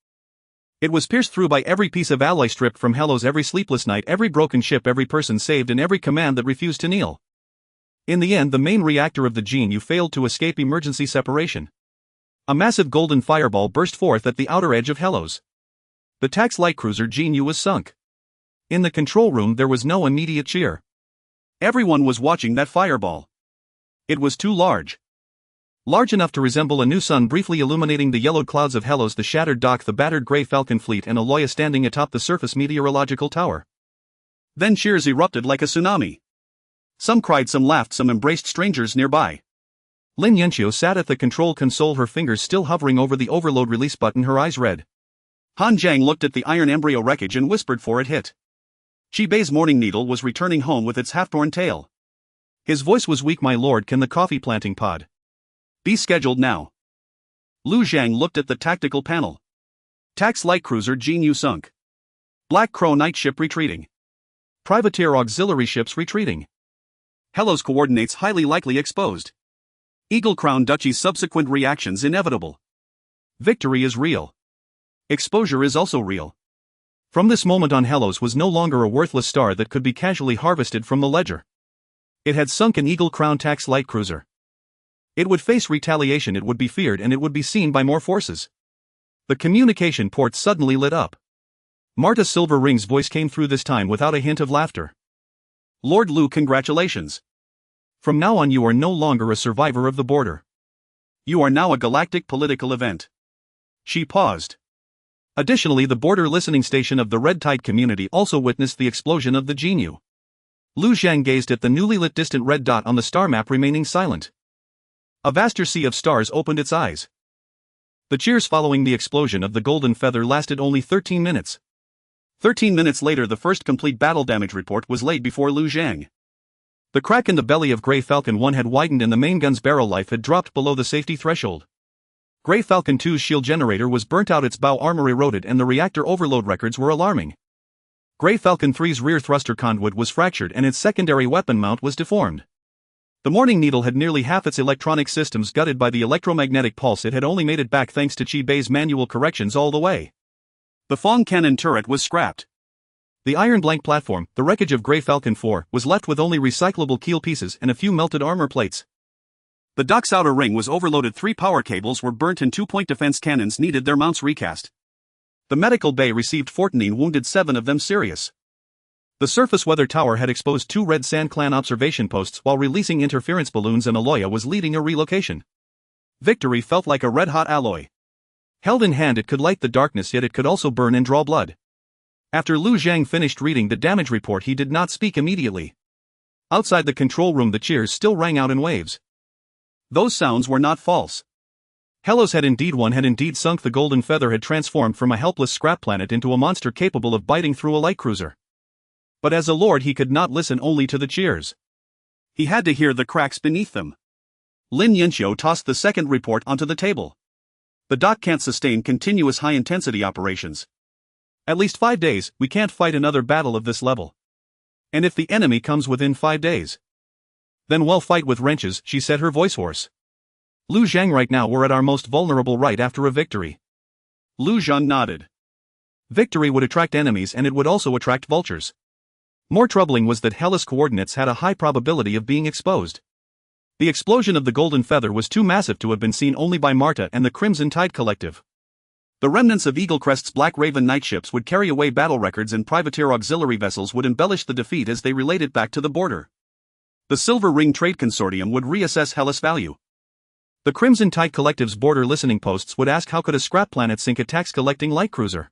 It was pierced through by every piece of alloy stripped from Hellos, every sleepless night, every broken ship, every person saved, and every command that refused to kneel. In the end, the main reactor of the Genu failed to escape emergency separation. A massive golden fireball burst forth at the outer edge of Hellos. The tax light cruiser Genu was sunk. In the control room there was no immediate cheer. Everyone was watching that fireball. It was too large. Large enough to resemble a new sun, briefly illuminating the yellowed clouds of Hellos, the shattered dock, the battered Grey Falcon fleet, and Aloya standing atop the surface meteorological tower. Then cheers erupted like a tsunami. Some cried, some laughed, some embraced strangers nearby. Lin Yanqiu sat at the control console, her fingers still hovering over the overload release button, her eyes red. Han Zhang looked at the iron embryo wreckage and whispered for it hit. Chibei's Morning Needle was returning home with its half-torn tail. His voice was weak. "My lord, can the coffee planting pod be scheduled now?" Lu Zhang looked at the tactical panel. Tax light cruiser Genu sunk. Black Crow Nightship retreating. Privateer auxiliary ships retreating. Hellos coordinates highly likely exposed. Eagle Crown Duchy's subsequent reactions inevitable. Victory is real. Exposure is also real. From this moment on, Hellos was no longer a worthless star that could be casually harvested from the ledger. It had sunk an Eagle Crown tax light cruiser. It would face retaliation, it would be feared, and it would be seen by more forces. The communication port suddenly lit up. Marta Silverring's voice came through this time without a hint of laughter. Lord Lu, congratulations. From now on you are no longer a survivor of the border. You are now a galactic political event. She paused. Additionally, the border listening station of the Red Tide community also witnessed the explosion of the Genu. Lu Zhang gazed at the newly lit distant red dot on the star map, remaining silent. A vaster sea of stars opened its eyes. The cheers following the explosion of the Golden Feather lasted only 13 minutes. 13 minutes later, the first complete battle damage report was laid before Lu Zhang. The crack in the belly of Grey Falcon 1 had widened and the main gun's barrel life had dropped below the safety threshold. Grey Falcon 2's shield generator was burnt out, its bow armor eroded, and the reactor overload records were alarming. Grey Falcon 3's rear thruster conduit was fractured and its secondary weapon mount was deformed. The Morning Needle had nearly half its electronic systems gutted by the electromagnetic pulse. It had only made it back thanks to Chi Bei's manual corrections all the way. The Fong cannon turret was scrapped. The Iron Blank platform, the wreckage of Grey Falcon 4, was left with only recyclable keel pieces and a few melted armor plates. The dock's outer ring was overloaded, 3 power cables were burnt and 2-point defense cannons needed their mounts recast. The medical bay received 14 wounded, 7 of them serious. The surface weather tower had exposed 2 Red Sand Clan observation posts while releasing interference balloons, and Aloya was leading a relocation. Victory felt like a red-hot alloy. Held in hand, it could light the darkness, yet it could also burn and draw blood. After Lu Zhang finished reading the damage report, he did not speak immediately. Outside the control room, the cheers still rang out in waves. Those sounds were not false. Hellos had indeed won, had indeed sunk. The Golden Feather had transformed from a helpless scrap planet into a monster capable of biting through a light cruiser. But as a lord, he could not listen only to the cheers. He had to hear the cracks beneath them. Lin Yinxiu tossed the second report onto the table. The dock can't sustain continuous high-intensity operations. At least 5 days, we can't fight another battle of this level. And if the enemy comes within 5 days, then we'll fight with wrenches, she said, her voice hoarse. Lu Zhang, right now we're at our most vulnerable right after a victory. Lu Zhang nodded. Victory would attract enemies, and it would also attract vultures. More troubling was that Hellas coordinates had a high probability of being exposed. The explosion of the Golden Feather was too massive to have been seen only by Marta and the Crimson Tide Collective. The remnants of Eaglecrest's Black Raven night ships would carry away battle records, and privateer auxiliary vessels would embellish the defeat as they relate it back to the border. The Silver Ring Trade Consortium would reassess Hellas' value. The Crimson Tide Collective's border listening posts would ask, how could a scrap planet sink a tax-collecting light cruiser?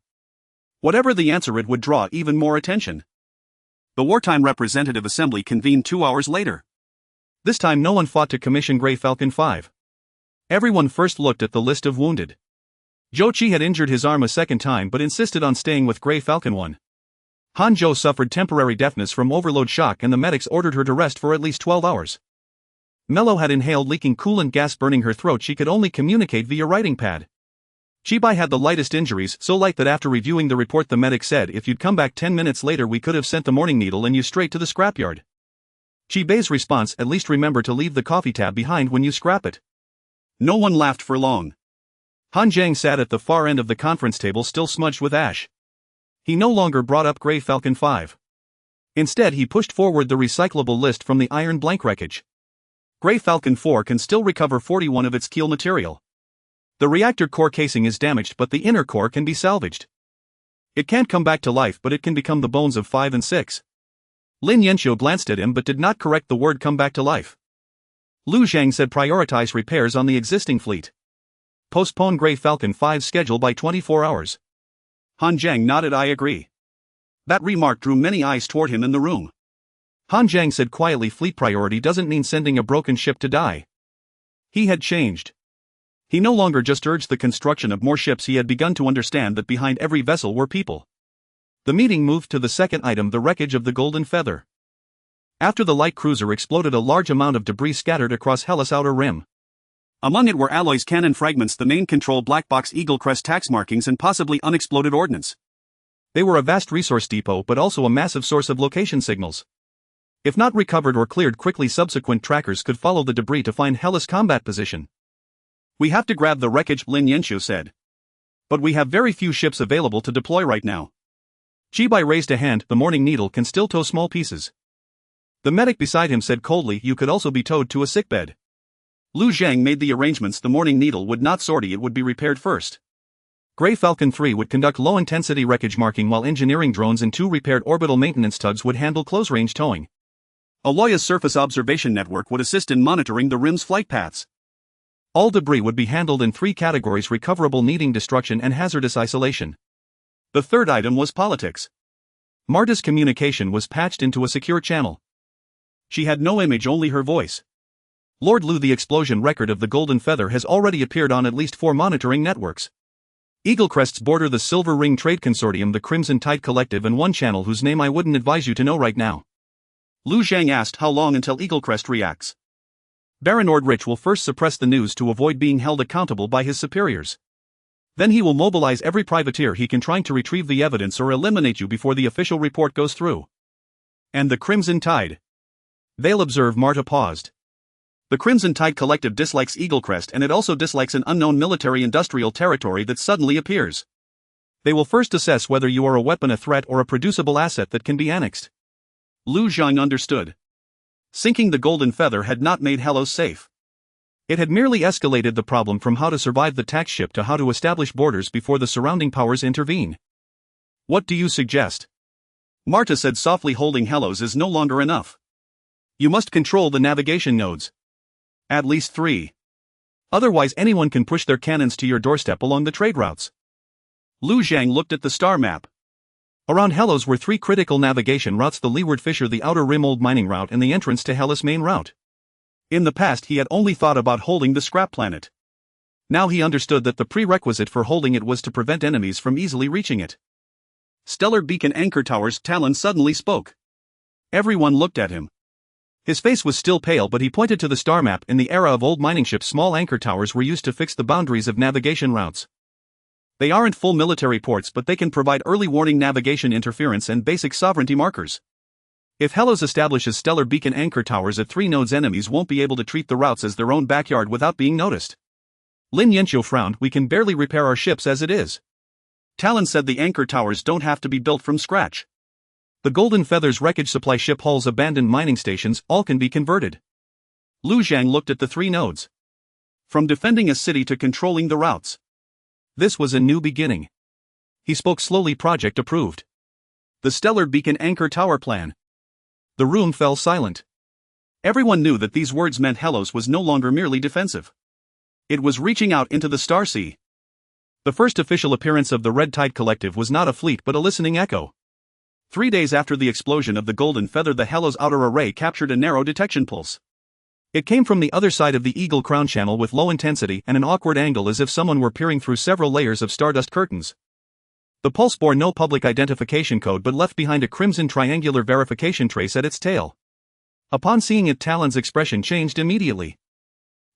Whatever the answer, it would draw even more attention. The Wartime Representative Assembly convened 2 hours later. This time no one fought to commission Grey Falcon 5. Everyone first looked at the list of wounded. Zhou Qi had injured his arm a second time but insisted on staying with Grey Falcon 1. Han Zhou suffered temporary deafness from overload shock, and the medics ordered her to rest for at least 12 hours. Mello had inhaled leaking coolant gas, burning her throat. She could only communicate via writing pad. Chibai had the lightest injuries, so light that after reviewing the report the medic said, if you'd come back 10 minutes later we could have sent the Morning Needle and you straight to the scrapyard. Chibai's response, at least remember to leave the coffee tab behind when you scrap it. No one laughed for long. Han Zhang sat at the far end of the conference table, still smudged with ash. He no longer brought up Grey Falcon 5. Instead he pushed forward the recyclable list from the Iron Blank wreckage. Grey Falcon 4 can still recover 41 of its keel material. The reactor core casing is damaged, but the inner core can be salvaged. It can't come back to life, but it can become the bones of 5 and 6. Lin Yinxiu glanced at him but did not correct the word come back to life. Lu Zhang said, prioritize repairs on the existing fleet. Postpone Grey Falcon 5's schedule by 24 hours. Han Zhang nodded, I agree. That remark drew many eyes toward him in the room. Han Zhang said quietly, fleet priority doesn't mean sending a broken ship to die. He had changed. He no longer just urged the construction of more ships, he had begun to understand that behind every vessel were people. The meeting moved to the second item, the wreckage of the Golden Feather. After the light cruiser exploded, a large amount of debris scattered across Hellas' outer rim. Among it were Alloy's cannon fragments, the main control black box, Eaglecrest tax markings, and possibly unexploded ordnance. They were a vast resource depot but also a massive source of location signals. If not recovered or cleared quickly, subsequent trackers could follow the debris to find Hellas' combat position. We have to grab the wreckage, Lin Yinxiu said. But we have very few ships available to deploy right now. Chibai raised a hand. The Morning Needle can still tow small pieces. The medic beside him said coldly, you could also be towed to a sickbed. Lu Zhang made the arrangements. The Morning Needle would not sortie, it would be repaired first. Grey Falcon 3 would conduct low-intensity wreckage marking while engineering drones and 2 repaired orbital maintenance tugs would handle close-range towing. Aloya's surface observation network would assist in monitoring the RIM's flight paths. All debris would be handled in 3 categories: recoverable, needing destruction, and hazardous isolation. The third item was politics. Marta's communication was patched into a secure channel. She had no image, only her voice. Lord Lu, the explosion record of the Golden Feather has already appeared on at least 4 monitoring networks. Eaglecrest's border, the Silver Ring Trade Consortium, the Crimson Tide Collective, and one channel whose name I wouldn't advise you to know right now. Lu Zhang asked how long until Eaglecrest reacts. Baron Ordrich will first suppress the news to avoid being held accountable by his superiors. Then he will mobilize every privateer he can trying to retrieve the evidence or eliminate you before the official report goes through. And the Crimson Tide. They'll observe. Marta paused. The Crimson Tide Collective dislikes Eaglecrest, and it also dislikes an unknown military-industrial territory that suddenly appears. They will first assess whether you are a weapon, a threat, or a producible asset that can be annexed. Lu Zhang understood. Sinking the Golden Feather had not made Hellos safe. It had merely escalated the problem from how to survive the tax ship to how to establish borders before the surrounding powers intervene. What do you suggest? Marta said softly. Holding Hellos is no longer enough. You must control the navigation nodes. At least 3. Otherwise anyone can push their cannons to your doorstep along the trade routes. Lu Zhang looked at the star map. Around Hellos were 3 critical navigation routes: the Leeward Fissure, the Outer Rim Old Mining Route, and the entrance to Hellas main route. In the past he had only thought about holding the scrap planet. Now he understood that the prerequisite for holding it was to prevent enemies from easily reaching it. Stellar Beacon Anchor Towers. Talon suddenly spoke. Everyone looked at him. His face was still pale, but he pointed to the star map. In the era of old mining ships, small anchor towers were used to fix the boundaries of navigation routes. They aren't full military ports, but they can provide early warning, navigation interference, and basic sovereignty markers. If Hellos establishes stellar beacon anchor towers at 3 nodes, enemies won't be able to treat the routes as their own backyard without being noticed. Lin Yanqiu frowned. We can barely repair our ships as it is. Talon said the anchor towers don't have to be built from scratch. The Golden Feather's wreckage supply ship hulls, abandoned mining stations, all can be converted. Lu Zhang looked at the 3 nodes. From defending a city to controlling the routes. This was a new beginning. He spoke slowly. Project approved. The Stellar Beacon Anchor Tower Plan. The room fell silent. Everyone knew that these words meant Hellos was no longer merely defensive. It was reaching out into the Star Sea. The first official appearance of the Red Tide Collective was not a fleet but a listening echo. 3 days after the explosion of the Golden Feather, the Hellos outer array captured a narrow detection pulse. It came from the other side of the Eagle Crown Channel with low intensity and an awkward angle, as if someone were peering through several layers of stardust curtains. The pulse bore no public identification code but left behind a crimson triangular verification trace at its tail. Upon seeing it, Talon's expression changed immediately.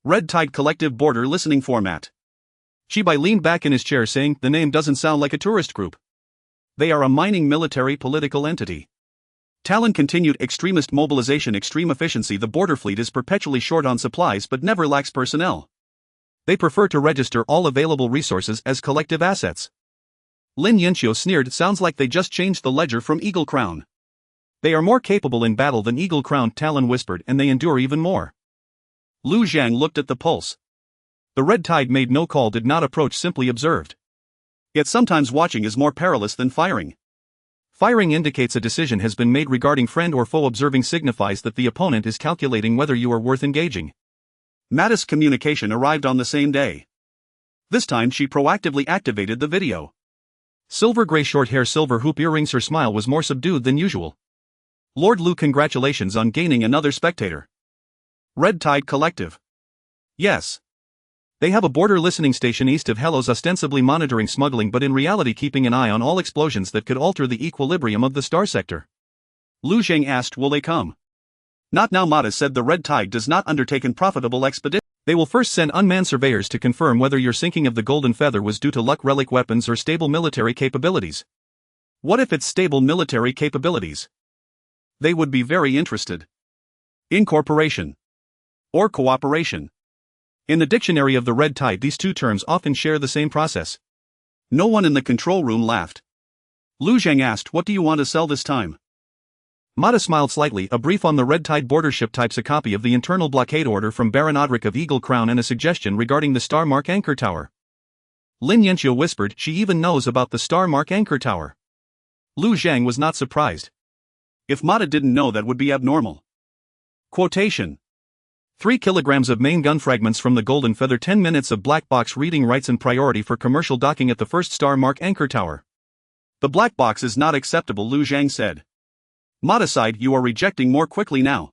Red Tide Collective Border Listening Format. Shibai leaned back in his chair, saying, the name doesn't sound like a tourist group. They are a mining military political entity. Talon continued. Extremist mobilization, extreme efficiency. The border fleet is perpetually short on supplies but never lacks personnel. They prefer to register all available resources as collective assets. Lin Yanqiu sneered. Sounds like they just changed the ledger from Eagle Crown. They are more capable in battle than Eagle Crown, Talon whispered, and they endure even more. Lu Zhang looked at the pulse. The Red Tide made no call, did not approach, simply observed. Yet sometimes watching is more perilous than firing. Firing indicates a decision has been made regarding friend or foe. Observing signifies that the opponent is calculating whether you are worth engaging. Mattis' communication arrived on the same day. This time she proactively activated the video. Silver gray short hair, silver hoop earrings. Her smile was more subdued than usual. Lord Lu, congratulations on gaining another spectator. Red Tide Collective. Yes. They have a border listening station east of Hellos, ostensibly monitoring smuggling but in reality keeping an eye on all explosions that could alter the equilibrium of the star sector. Lu Zhang asked, will they come? Not now. Mata said the Red Tide does not undertake unprofitable expeditions. They will first send unmanned surveyors to confirm whether your sinking of the Golden Feather was due to luck, relic weapons, or stable military capabilities. What if it's stable military capabilities? They would be very interested. Incorporation. Or cooperation. In the dictionary of the Red Tide, these 2 terms often share the same process. No one in the control room laughed. Lu Zhang asked, "What do you want to sell this time?" Mata smiled slightly, a brief on the Red Tide border ship types, a copy of the internal blockade order from Baron Odric of Eagle Crown, and a suggestion regarding the Star Mark Anchor Tower. Lin Yanxio whispered, "She even knows about the Star Mark Anchor Tower." Lu Zhang was not surprised. If Mata didn't know, that would be abnormal. Quotation. 3 kilograms of main gun fragments from the Golden Feather, 10 minutes of black box reading rights and priority for commercial docking at the first Star Mark Anchor Tower. The black box is not acceptable, Lu Zhang said. Mata sighed, "You are rejecting more quickly now.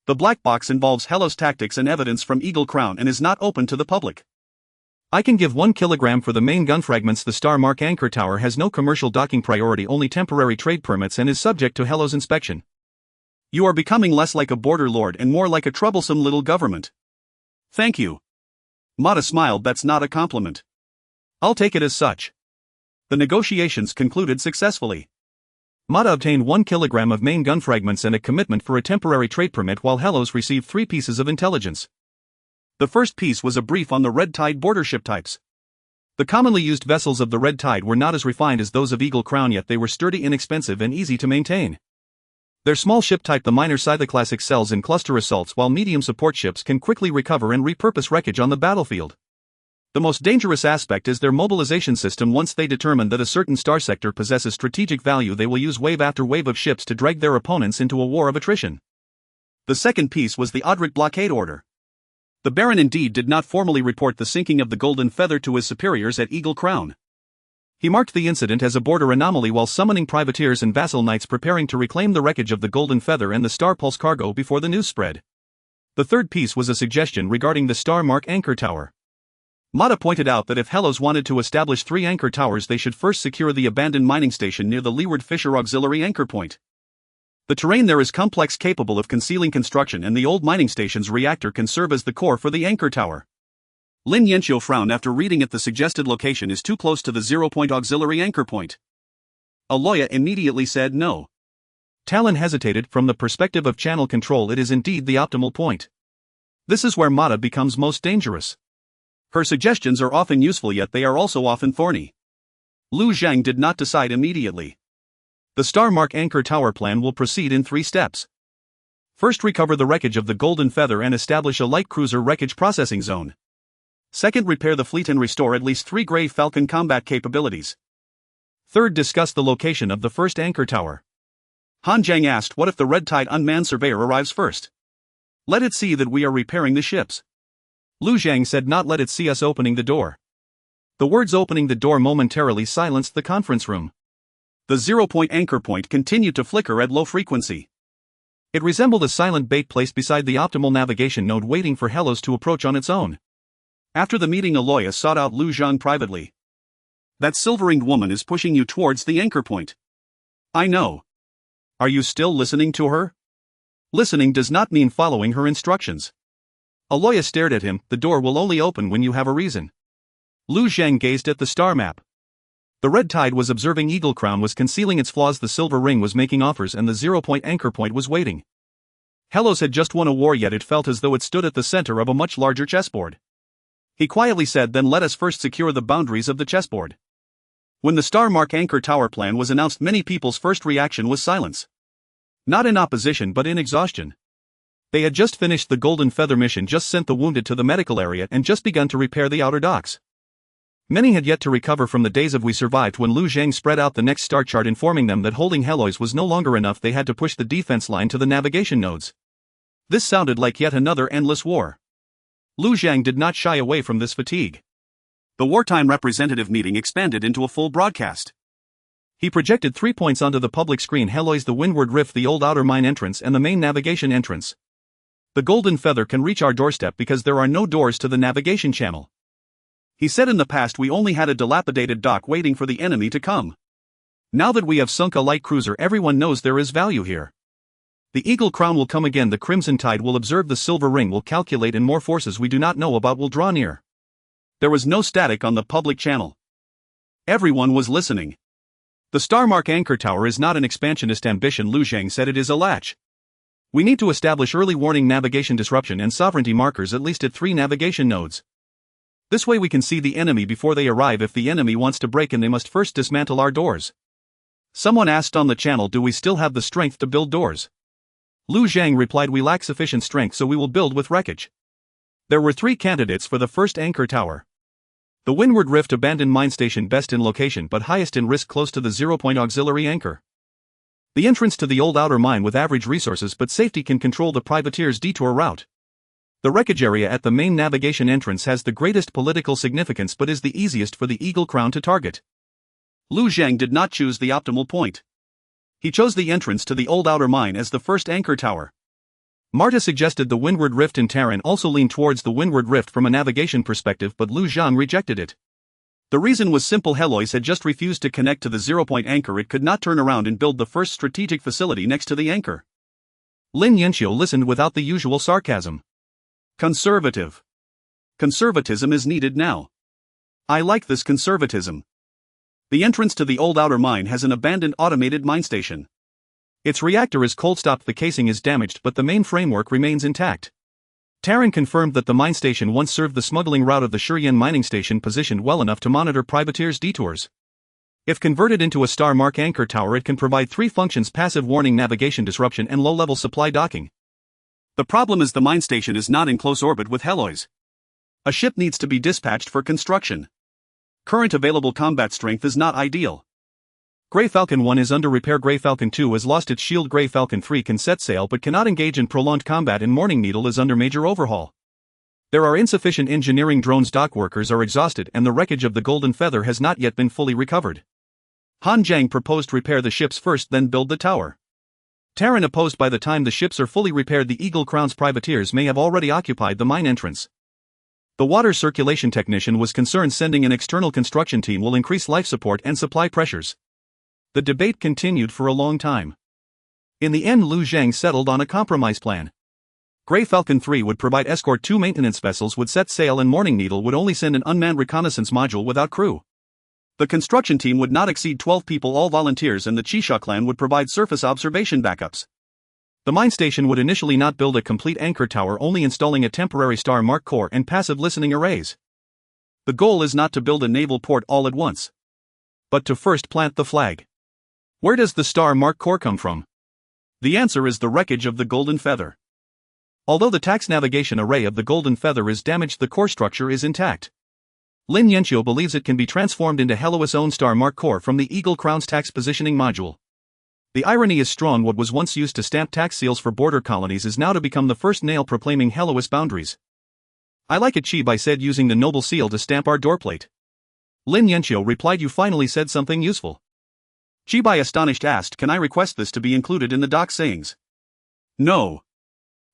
The black box involves Hellos tactics and evidence from Eagle Crown and is not open to the public." I can give 1 kilogram for the main gun fragments. The Star Mark Anchor Tower has no commercial docking priority, only temporary trade permits, and is subject to Hellos inspection. You are becoming less like a border lord and more like a troublesome little government. Thank you. Mata smiled. That's not a compliment. I'll take it as such. The negotiations concluded successfully. Mata obtained 1 kilogram of main gun fragments and a commitment for a temporary trade permit, while Hellos received 3 pieces of intelligence. The first piece was a brief on the Red Tide border ship types. The commonly used vessels of the Red Tide were not as refined as those of Eagle Crown, yet they were sturdy, inexpensive, and easy to maintain. Their small ship type, the minor Scythe class, excels in cluster assaults, while medium support ships can quickly recover and repurpose wreckage on the battlefield. The most dangerous aspect is their mobilization system. Once they determine that a certain star sector possesses strategic value, they will use wave after wave of ships to drag their opponents into a war of attrition. The second piece was the Odric blockade order. The Baron indeed did not formally report the sinking of the Golden Feather to his superiors at Eagle Crown. He marked the incident as a border anomaly while summoning privateers and vassal knights preparing to reclaim the wreckage of the Golden Feather and the Star Pulse cargo before the news spread. The third piece was a suggestion regarding the Star Mark Anchor Tower. Mata pointed out that if Hellos wanted to establish 3 anchor towers, they should first secure the abandoned mining station near the Leeward Fisher Auxiliary Anchor Point. The terrain there is complex, capable of concealing construction, and the old mining station's reactor can serve as the core for the anchor tower. Lin Yanxio frowned after reading it. The suggested location is too close to the 0-point auxiliary anchor point. Aloya immediately said no. Talon hesitated. From the perspective of channel control, it is indeed the optimal point. This is where Mata becomes most dangerous. Her suggestions are often useful, yet they are also often thorny. Lu Zhang did not decide immediately. The Star Mark Anchor Tower plan will proceed in 3 steps. First, recover the wreckage of the Golden Feather and establish a light cruiser wreckage processing zone. Second, repair the fleet and restore at least 3 Grey Falcon combat capabilities. Third, discuss the location of the first anchor tower. Han Zhang asked, "What if the Red Tide unmanned surveyor arrives first? Let it see that we are repairing the ships." Lu Zhang said, "Not let it see us opening the door." The words "opening the door" momentarily silenced the conference room. The 0-point anchor point continued to flicker at low frequency. It resembled a silent bait placed beside the optimal navigation node, waiting for Hellos to approach on its own. After the meeting, Aloya sought out Lu Zhang privately. "That silver-ringed woman is pushing you towards the anchor point." "I know. Are you still listening to her?" "Listening does not mean following her instructions." Aloya stared at him. "The door will only open when you have a reason." Lu Zhang gazed at the star map. The Red Tide was observing. Eagle Crown was concealing its flaws. The Silver Ring was making offers, and the 0-point anchor point was waiting. Hellos had just won a war, yet it felt as though it stood at the center of a much larger chessboard. He quietly said, "Then let us first secure the boundaries of the chessboard." When the Star Mark Anchor Tower plan was announced, many people's first reaction was silence. Not in opposition, but in exhaustion. They had just finished the Golden Feather mission, just sent the wounded to the medical area, and just begun to repair the outer docks. Many had yet to recover from the days of "we survived" when Lu Zhang spread out the next star chart, informing them that holding Hellos was no longer enough. They had to push the defense line to the navigation nodes. This sounded like yet another endless war. Lu Zhang did not shy away from this fatigue. The wartime representative meeting expanded into a full broadcast. He projected 3 points onto the public screen: Hellos, the Windward Rift, the old outer mine entrance, and the main navigation entrance. The Golden Feather can reach our doorstep because there are no doors to the navigation channel. He said, "In the past we only had a dilapidated dock waiting for the enemy to come. Now that we have sunk a light cruiser, everyone knows there is value here. The Eagle Crown will come again. The Crimson Tide will observe. The Silver Ring will calculate, and more forces we do not know about will draw near." There was no static on the public channel. Everyone was listening. "The Star Mark Anchor Tower is not an expansionist ambition," Lu Zhang said. "It is a latch. We need to establish early warning navigation disruption and sovereignty markers at least at 3 navigation nodes. This way we can see the enemy before they arrive. If the enemy wants to break in, they must first dismantle our doors. Someone asked on the channel, do we still have the strength to build doors? Lu Zhang replied, we lack sufficient strength, so we will build with wreckage. There were 3 candidates for the first anchor tower. The Windward Rift abandoned mine station, best in location but highest in risk, close to the 0-point auxiliary anchor. The entrance to the old outer mine with average resources but safety can control the privateer's detour route. The wreckage area at the main navigation entrance has the greatest political significance but is the easiest for the Eagle Crown to target. Lu Zhang did not choose the optimal point. He chose the entrance to the old outer mine as the first anchor tower. Marta suggested the Windward Rift, and Terran also leaned towards the Windward Rift from a navigation perspective, but Lu Zhang rejected it. The reason was simple: Heloise had just refused to connect to the 0-point anchor. It could not turn around and build the first strategic facility next to the anchor. Lin Yanxiu listened without the usual sarcasm. Conservative. Conservatism is needed now. I like this conservatism. The entrance to the old outer mine has an abandoned automated mine station. Its reactor is cold-stopped, the casing is damaged, but the main framework remains intact. Terran confirmed that the mine station once served the smuggling route of the Shurian mining station, positioned well enough to monitor privateers' detours. If converted into a Star Mark anchor tower, it can provide 3 functions: passive warning, navigation disruption, and low-level supply docking. The problem is the mine station is not in close orbit with Heloise. A ship needs to be dispatched for construction. Current available combat strength is not ideal. Grey Falcon 1 is under repair. Grey Falcon 2 has lost its shield. Grey Falcon 3 can set sail but cannot engage in prolonged combat, and Morning Needle is under major overhaul. There are insufficient engineering drones, dock workers are exhausted, and the wreckage of the Golden Feather has not yet been fully recovered. Han Zhang proposed repair the ships first, then build the tower. Terran opposed. By the time the ships are fully repaired, the Eagle Crown's privateers may have already occupied the mine entrance. The water circulation technician was concerned sending an external construction team will increase life support and supply pressures. The debate continued for a long time. In the end, Lu Zhang settled on a compromise plan. Grey Falcon 3 would provide escort, 2 maintenance vessels would set sail, and Morning Needle would only send an unmanned reconnaissance module without crew. The construction team would not exceed 12 people, all volunteers, and the Chisha clan would provide surface observation backups. The mine station would initially not build a complete anchor tower, only installing a temporary Star Mark core and passive listening arrays. The goal is not to build a naval port all at once, but to first plant the flag. Where does the Star Mark core come from? The answer is the wreckage of the Golden Feather. Although the tax navigation array of the Golden Feather is damaged, the core structure is intact. Lin Yanxiu believes it can be transformed into Helois' own Star Mark core from the Eagle Crown's tax positioning module. The irony is strong. What was once used to stamp tax seals for border colonies is now to become the first nail proclaiming Helois boundaries. I like it, Chibai said, using the noble seal to stamp our doorplate. Lin Yanxiu replied, you finally said something useful. Chibai, astonished, asked, can I request this to be included in the doc sayings? No.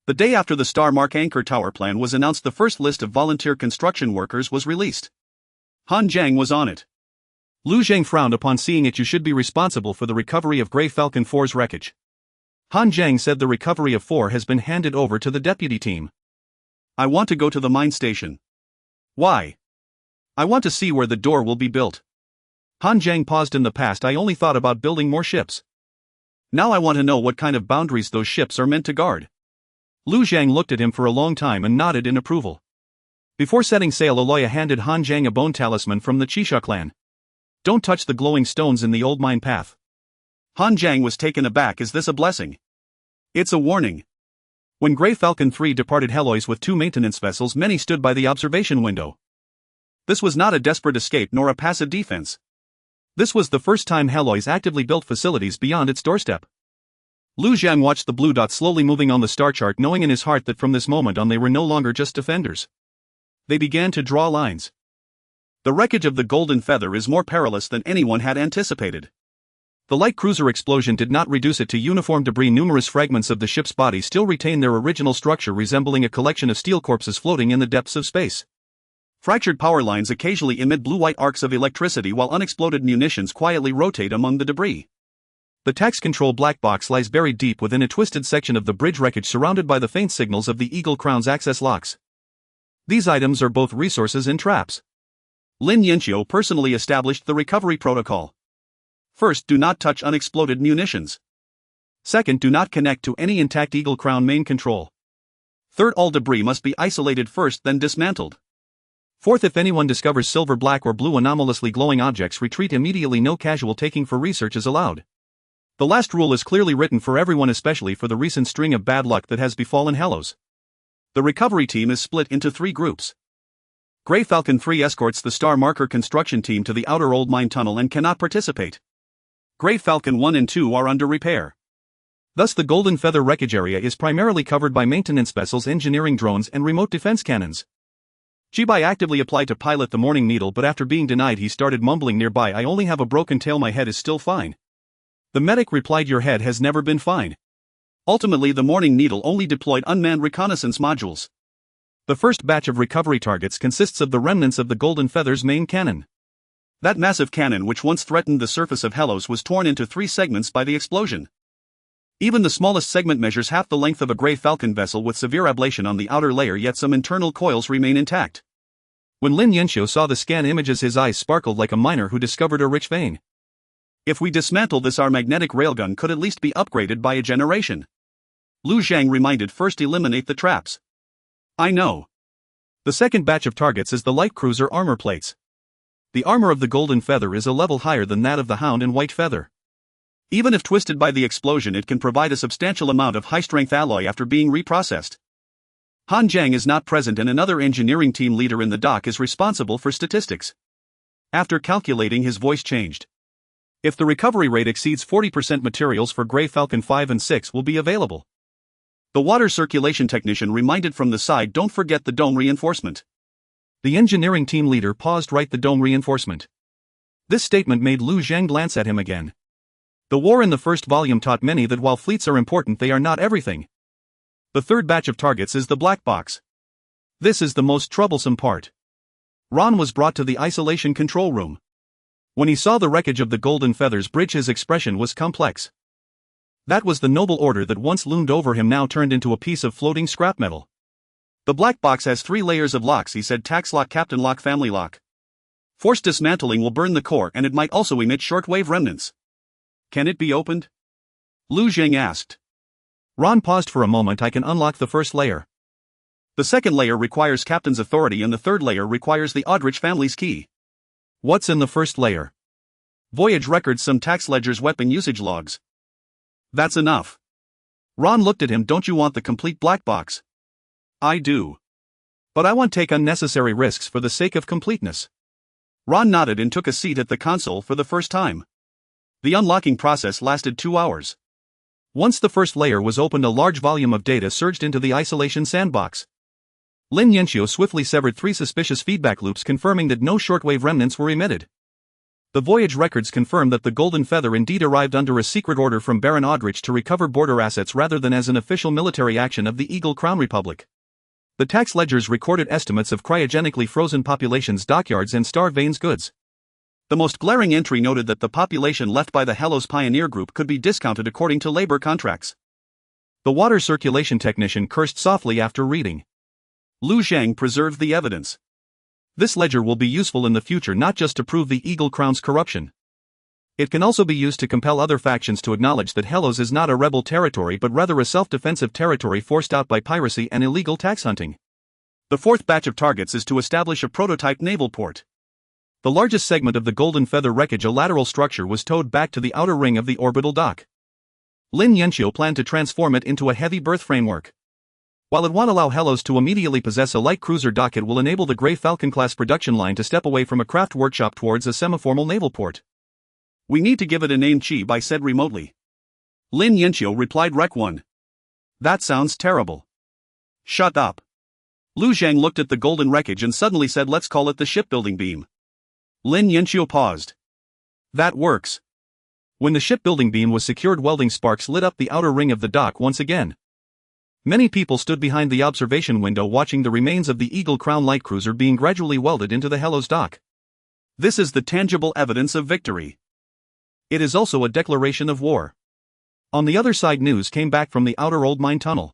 The day after the Star Mark anchor tower plan was announced, the first list of volunteer construction workers was released. Han Zhang was on it. Lu Zhang frowned upon seeing it. You should be responsible for the recovery of Grey Falcon 4's wreckage. Han Zhang said the recovery of 4 has been handed over to the deputy team. I want to go to the mine station. Why? I want to see where the door will be built. Han Zhang paused. In the past I only thought about building more ships. Now I want to know what kind of boundaries those ships are meant to guard. Lu Zhang looked at him for a long time and nodded in approval. Before setting sail, Aloya handed Han Zhang a bone talisman from the Chisha clan. Don't touch the glowing stones in the old mine path. Han Zhang was taken aback. Is this a blessing? It's a warning. When Grey Falcon 3 departed Helois with 2 maintenance vessels, many stood by the observation window. This was not a desperate escape nor a passive defense. This was the first time Helois actively built facilities beyond its doorstep. Lu Zhang watched the blue dots slowly moving on the star chart, knowing in his heart that from this moment on they were no longer just defenders. They began to draw lines. The wreckage of the Golden Feather is more perilous than anyone had anticipated. The light cruiser explosion did not reduce it to uniform debris. Numerous fragments of the ship's body still retain their original structure, resembling a collection of steel corpses floating in the depths of space. Fractured power lines occasionally emit blue-white arcs of electricity while unexploded munitions quietly rotate among the debris. The tax control black box lies buried deep within a twisted section of the bridge wreckage, surrounded by the faint signals of the Eagle Crown's access locks. These items are both resources and traps. Lin Yanxiu personally established the recovery protocol. First, do not touch unexploded munitions. Second, do not connect to any intact Eagle Crown main control. Third, all debris must be isolated first, then dismantled. Fourth, if anyone discovers silver, black or blue anomalously glowing objects, retreat immediately. No casual taking for research is allowed. The last rule is clearly written for everyone, especially for the recent string of bad luck that has befallen Hellos. The recovery team is split into 3 groups. Grey Falcon 3 escorts the Star Marker construction team to the outer old mine tunnel and cannot participate. Grey Falcon 1 and 2 are under repair. Thus the Golden Feather wreckage area is primarily covered by maintenance vessels, engineering drones and remote defense cannons. Jibai actively applied to pilot the Morning Needle, but after being denied he started mumbling nearby, "I only have a broken tail, my head is still fine." The medic replied, "Your head has never been fine." Ultimately the Morning Needle only deployed unmanned reconnaissance modules. The first batch of recovery targets consists of the remnants of the Golden Feather's main cannon. That massive cannon which once threatened the surface of Hellos was torn into 3 segments by the explosion. Even the smallest segment measures half the length of a Grey Falcon vessel with severe ablation on the outer layer, yet some internal coils remain intact. When Lin Yanxiu saw the scan images his eyes sparkled like a miner who discovered a rich vein. "If we dismantle this, our magnetic railgun could at least be upgraded by a generation." Lu Zhang reminded, "First eliminate the traps." "I know." The second batch of targets is the light cruiser armor plates. The armor of the Golden Feather is a level higher than that of the Hound and White Feather. Even if twisted by the explosion, it can provide a substantial amount of high-strength alloy after being reprocessed. Han Jiang is not present and another engineering team leader in the dock is responsible for statistics. After calculating, his voice changed. If the recovery rate exceeds 40%, materials for Grey Falcon 5 and 6 will be available. The water circulation technician reminded from the side, "Don't forget the dome reinforcement." The engineering team leader paused. "Right, the dome reinforcement." This statement made Lu Zhang glance at him again. The war in the first volume taught many that while fleets are important, they are not everything. The third batch of targets is the black box. This is the most troublesome part. Ron was brought to the isolation control room. When he saw the wreckage of the Golden Feather's bridge, his expression was complex. That was the noble order that once loomed over him, now turned into a piece of floating scrap metal. "The black box has 3 layers of locks," he said. "Tax lock, captain lock, family lock. Forced dismantling will burn the core, and it might also emit shortwave remnants." "Can it be opened?" Lu Zhang asked. Ron paused for a moment. "I can unlock the first layer. The second layer requires captain's authority and the third layer requires the Aldrich family's key." "What's in the first layer?" "Voyage records, some tax ledgers, weapon usage logs." "That's enough." Ron looked at him. "Don't you want the complete black box?" "I do. But I won't take unnecessary risks for the sake of completeness." Ron nodded and took a seat at the console for the first time. The unlocking process lasted 2 hours. Once the first layer was opened, a large volume of data surged into the isolation sandbox. Lin Yanxiu swiftly severed 3 suspicious feedback loops, confirming that no shortwave remnants were emitted. The voyage records confirmed that the Golden Feather indeed arrived under a secret order from Baron Aldrich to recover border assets rather than as an official military action of the Eagle Crown Republic. The tax ledgers recorded estimates of cryogenically frozen populations, dockyards and star veins goods. The most glaring entry noted that the population left by the Hellos Pioneer Group could be discounted according to labor contracts. The water circulation technician cursed softly after reading. Lu Zhang preserved the evidence. This ledger will be useful in the future, not just to prove the Eagle Crown's corruption. It can also be used to compel other factions to acknowledge that Hellos is not a rebel territory but rather a self-defensive territory forced out by piracy and illegal tax hunting. The fourth batch of targets is to establish a prototype naval port. The largest segment of the Golden Feather wreckage, a lateral structure, was towed back to the outer ring of the orbital dock. Lin Yanxiu planned to transform it into a heavy berth framework. While it won't allow Hellos to immediately possess a light cruiser dock, it will enable the Grey Falcon class production line to step away from a craft workshop towards a semi-formal naval port. "We need to give it a name," Jibai said remotely. Lin Yanxiu replied, "Rec 1. That sounds terrible." "Shut up." Lu Zhang looked at the golden wreckage and suddenly said, "Let's call it the shipbuilding beam." Lin Yanxiu paused. "That works." When the shipbuilding beam was secured, welding sparks lit up the outer ring of the dock once again. Many people stood behind the observation window watching the remains of the Eagle Crown light cruiser being gradually welded into the Hellos dock. This is the tangible evidence of victory. It is also a declaration of war. On the other side, news came back from the outer old mine tunnel.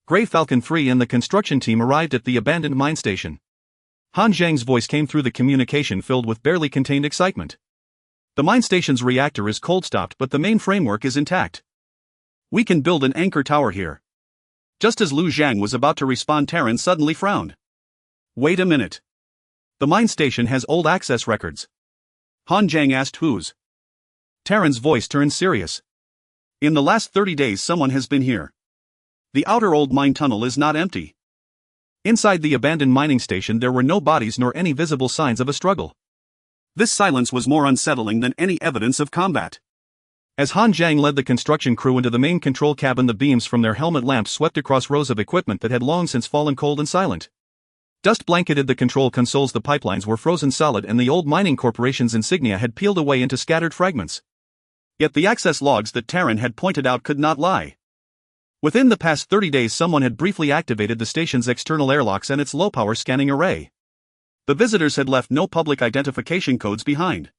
Grey Falcon 3 and the construction team arrived at the abandoned mine station. Han Zhang's voice came through the communication, filled with barely contained excitement. "The mine station's reactor is cold-stopped, but the main framework is intact. We can build an anchor tower here." Just as Lu Zhang was about to respond, Terran suddenly frowned. "Wait a minute. The mine station has old access records. Han Jiang asked whose. Terran's voice turned serious. In the last 30 days someone has been here. The outer old mine tunnel is not empty. Inside the abandoned mining station there were no bodies nor any visible signs of a struggle. This silence was more unsettling than any evidence of combat. As Han Jiang led the construction crew into the main control cabin, the beams from their helmet lamps swept across rows of equipment that had long since fallen cold and silent. Dust blanketed the control consoles, the pipelines were frozen solid, and the old mining corporation's insignia had peeled away into scattered fragments. Yet the access logs that Terran had pointed out could not lie. Within the past 30 days someone had briefly activated the station's external airlocks and its low-power scanning array. The visitors had left no public identification codes behind.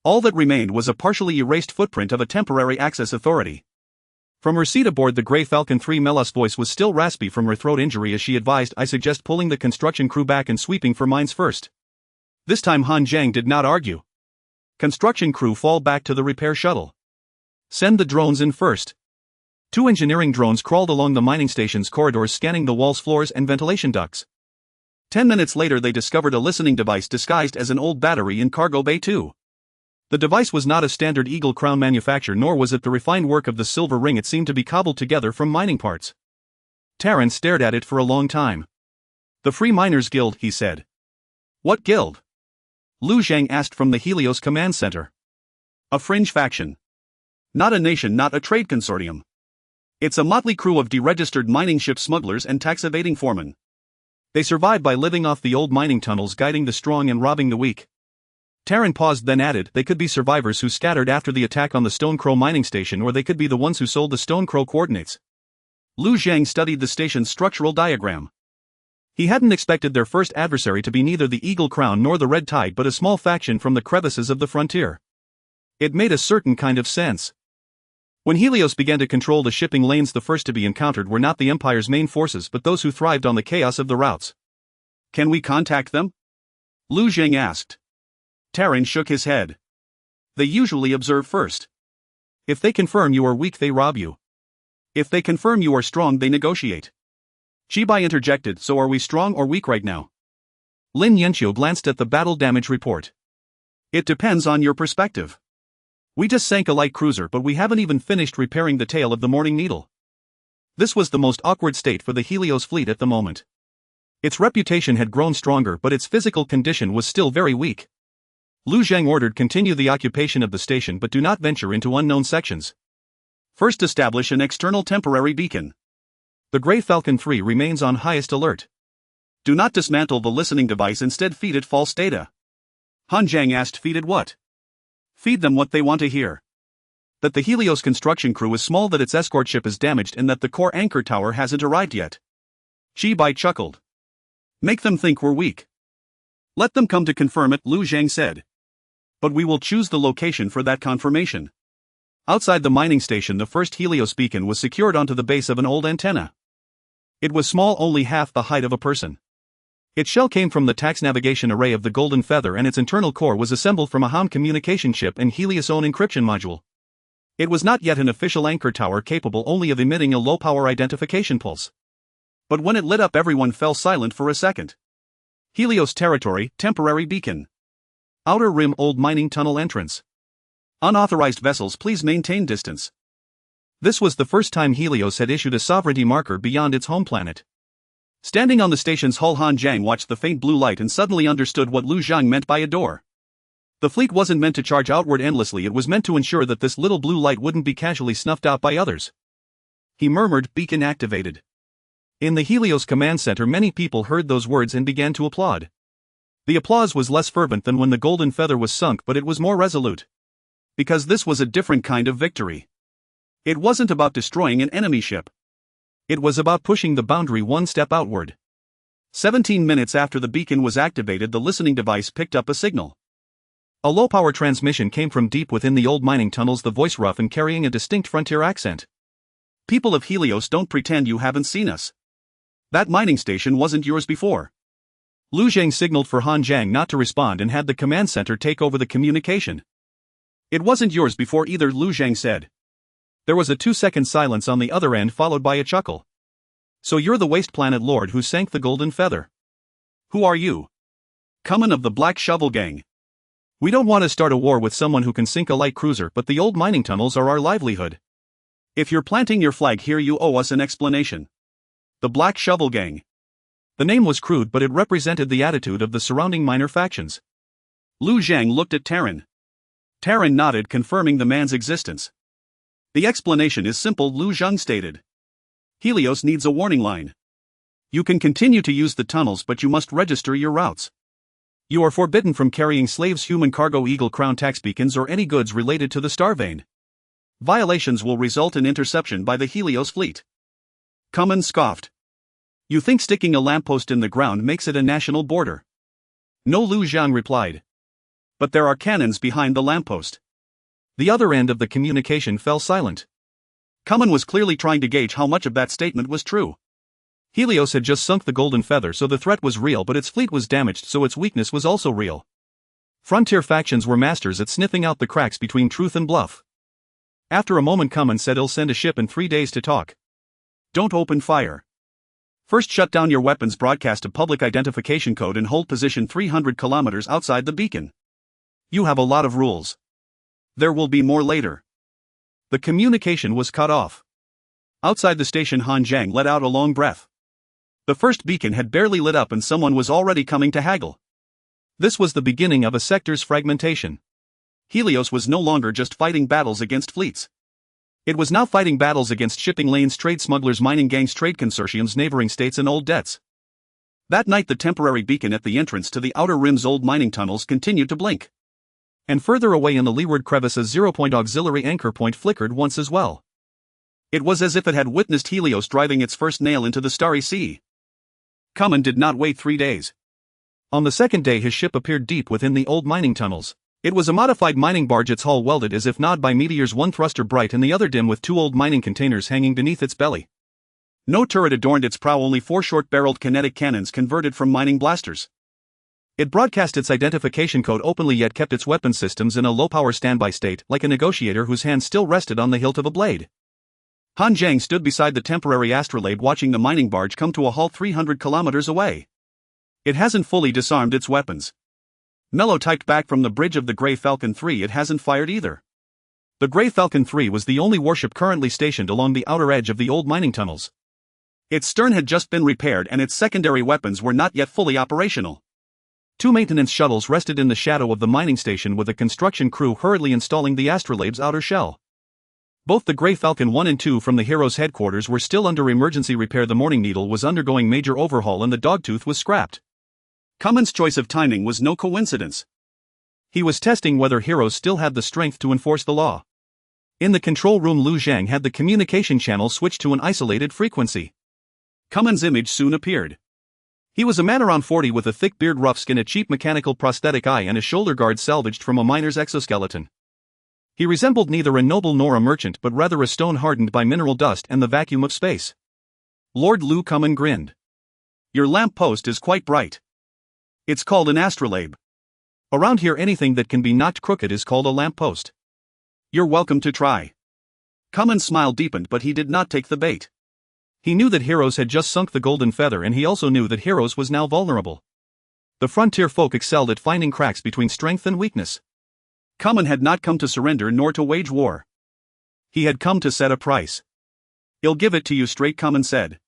All that remained was a partially erased footprint of a temporary access authority. From her seat aboard the Grey Falcon 3, Melas' voice was still raspy from her throat injury as she advised, "I suggest pulling the construction crew back and sweeping for mines first." This time Han Jiang did not argue. "Construction crew, fall back to the repair shuttle. Send the drones in first." 2 engineering drones crawled along the mining station's corridors, scanning the walls, floors, and ventilation ducts. 10 minutes later they discovered a listening device disguised as an old battery in Cargo Bay 2. The device was not a standard Eagle Crown manufacture, nor was it the refined work of the Silver Ring. It seemed to be cobbled together from mining parts. Terran stared at it for a long time. "The Free Miners Guild," he said. "What guild?" Lu Zhang asked from the Helios Command Center. "A fringe faction. Not a nation, not a trade consortium. It's a motley crew of deregistered mining ship smugglers and tax-evading foremen. They survive by living off the old mining tunnels, guiding the strong and robbing the weak." Terran paused, then added, "They could be survivors who scattered after the attack on the Stone Crow mining station, or they could be the ones who sold the Stone Crow coordinates." Lu Zhang studied the station's structural diagram. He hadn't expected their first adversary to be neither the Eagle Crown nor the Red Tide, but a small faction from the crevices of the frontier. It made a certain kind of sense. When Helios began to control the shipping lanes, the first to be encountered were not the Empire's main forces but those who thrived on the chaos of the routes. "Can we contact them?" Lu Zhang asked. Terran shook his head. "They usually observe first. If they confirm you are weak, they rob you. If they confirm you are strong, they negotiate." Chibai interjected, "So are we strong or weak right now?" Lin Yanqiu glanced at the battle damage report. "It depends on your perspective. We just sank a light cruiser, but we haven't even finished repairing the tail of the Morning Needle." This was the most awkward state for the Helios fleet at the moment. Its reputation had grown stronger, but its physical condition was still very weak. Lu Zhang ordered, "Continue the occupation of the station, but do not venture into unknown sections. First establish an external temporary beacon. The Grey Falcon 3 remains on highest alert. Do not dismantle the listening device, instead feed it false data." Han Jiang asked, "Feed it what?" "Feed them what they want to hear. That the Helios construction crew is small, that its escort ship is damaged, and that the core anchor tower hasn't arrived yet." Chibai chuckled. "Make them think we're weak. Let them come to confirm it," Lu Zhang said. "But we will choose the location for that confirmation." Outside the mining station, the first Helios beacon was secured onto the base of an old antenna. It was small, only half the height of a person. Its shell came from the tax navigation array of the Golden Feather, and its internal core was assembled from a ham communication chip and Helios' own encryption module. It was not yet an official anchor tower, capable only of emitting a low-power identification pulse. But when it lit up, everyone fell silent for a second. Helios territory, temporary beacon. Outer rim, old mining tunnel entrance. Unauthorized vessels, please maintain distance. This was the first time Helios had issued a sovereignty marker beyond its home planet. Standing on the station's hull, Han Jiang watched the faint blue light and suddenly understood what Lu Zhang meant by a door. The fleet wasn't meant to charge outward endlessly, it was meant to ensure that this little blue light wouldn't be casually snuffed out by others. He murmured, "Beacon activated." In the Helios Command Center, many people heard those words and began to applaud. The applause was less fervent than when the Golden Feather was sunk, but it was more resolute. Because this was a different kind of victory. It wasn't about destroying an enemy ship. It was about pushing the boundary one step outward. 17 minutes after the beacon was activated, the listening device picked up a signal. A low-power transmission came from deep within the old mining tunnels, the voice rough and carrying a distinct frontier accent. "People of Helios, don't pretend you haven't seen us. That mining station wasn't yours before." Lu Zhang signaled for Han Jiang not to respond and had the command center take over the communication. "It wasn't yours before either," Lu Zhang said. There was a 2-second silence on the other end, followed by a chuckle. "So you're the Waste Planet Lord who sank the Golden Feather. Who are you?" Coming of the Black Shovel Gang. We don't want to start a war with someone who can sink a light cruiser, but the old mining tunnels are our livelihood. If you're planting your flag here, you owe us an explanation. The Black Shovel Gang. The name was crude, but it represented the attitude of the surrounding minor factions. Lu Zhang looked at Terran. Terran nodded, confirming the man's existence. The explanation is simple, Lu Zhang stated. Helios needs a warning line. You can continue to use the tunnels, but you must register your routes. You are forbidden from carrying slaves, human cargo, Eagle Crown tax beacons, or any goods related to the star vein. Violations will result in interception by the Helios fleet. Cummon scoffed. You think sticking a lamppost in the ground makes it a national border? No, Lu Zhang replied. But there are cannons behind the lamppost. The other end of the communication fell silent. Cummon was clearly trying to gauge how much of that statement was true. Helios had just sunk the Golden Feather, so the threat was real, but its fleet was damaged, so its weakness was also real. Frontier factions were masters at sniffing out the cracks between truth and bluff. After a moment, Cummon said he'll send a ship in 3 days to talk. Don't open fire. First, shut down your weapons, broadcast a public identification code, and hold position 300 kilometers outside the beacon. You have a lot of rules. There will be more later. The communication was cut off. Outside the station, Han Zhang let out a long breath. The first beacon had barely lit up and someone was already coming to haggle. This was the beginning of a sector's fragmentation. Helios was no longer just fighting battles against fleets. It was now fighting battles against shipping lanes, trade smugglers, mining gangs, trade consortiums, neighboring states, and old debts. That night, the temporary beacon at the entrance to the Outer Rim's old mining tunnels continued to blink. And further away in the leeward crevice, a 0-point auxiliary anchor point flickered once as well. It was as if it had witnessed Helios driving its first nail into the starry sea. Cummon did not wait 3 days. On the second day, his ship appeared deep within the old mining tunnels. It was a modified mining barge, its hull welded as if gnawed by meteors, one thruster bright and the other dim, with 2 old mining containers hanging beneath its belly. No turret adorned its prow, only 4 short-barreled kinetic cannons converted from mining blasters. It broadcast its identification code openly, yet kept its weapon systems in a low-power standby state, like a negotiator whose hand still rested on the hilt of a blade. Han Zhang stood beside the temporary astrolabe, watching the mining barge come to a halt 300 kilometers away. It hasn't fully disarmed its weapons. Mello typed back from the bridge of the Grey Falcon 3. It hasn't fired either. The Grey Falcon 3 was the only warship currently stationed along the outer edge of the old mining tunnels. Its stern had just been repaired and its secondary weapons were not yet fully operational. 2 maintenance shuttles rested in the shadow of the mining station, with a construction crew hurriedly installing the astrolabe's outer shell. Both the Grey Falcon 1 and 2 from the Hero's headquarters were still under emergency repair. The Morning Needle was undergoing major overhaul and the Dogtooth was scrapped. Cummon's choice of timing was no coincidence. He was testing whether Heroes still had the strength to enforce the law. In the control room, Lu Zhang had the communication channel switched to an isolated frequency. Cummon's image soon appeared. He was a man around 40 with a thick beard, rough skin, a cheap mechanical prosthetic eye, and a shoulder guard salvaged from a miner's exoskeleton. He resembled neither a noble nor a merchant, but rather a stone hardened by mineral dust and the vacuum of space. Lord Lu Cummon grinned. Your lamp post is quite bright. It's called an astrolabe. Around here, anything that can be knocked crooked is called a lamp post. You're welcome to try. Cummon's smile deepened, but he did not take the bait. He knew that Heroes had just sunk the Golden Feather, and he also knew that Heroes was now vulnerable. The frontier folk excelled at finding cracks between strength and weakness. Cummon had not come to surrender nor to wage war. He had come to set a price. I'll give it to you straight, Cummon said.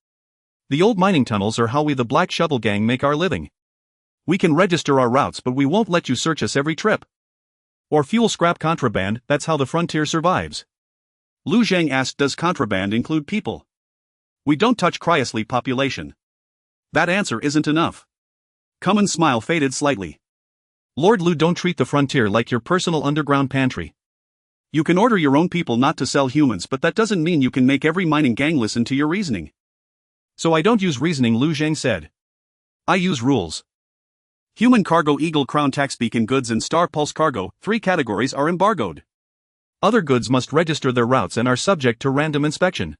The old mining tunnels are how we, the Black Shovel Gang, make our living. We can register our routes, but we won't let you search us every trip. Or fuel scrap contraband. That's how the frontier survives. Lu Zhang asked, does contraband include people? We don't touch cryosleep population. That answer isn't enough. Cummon's smile faded slightly. Lord Lu, don't treat the frontier like your personal underground pantry. You can order your own people not to sell humans, but that doesn't mean you can make every mining gang listen to your reasoning. So I don't use reasoning, Lu Zhang said. I use rules. Human cargo, Eagle Crown tax beacon goods, and Star Pulse cargo, 3 categories are embargoed. Other goods must register their routes and are subject to random inspection.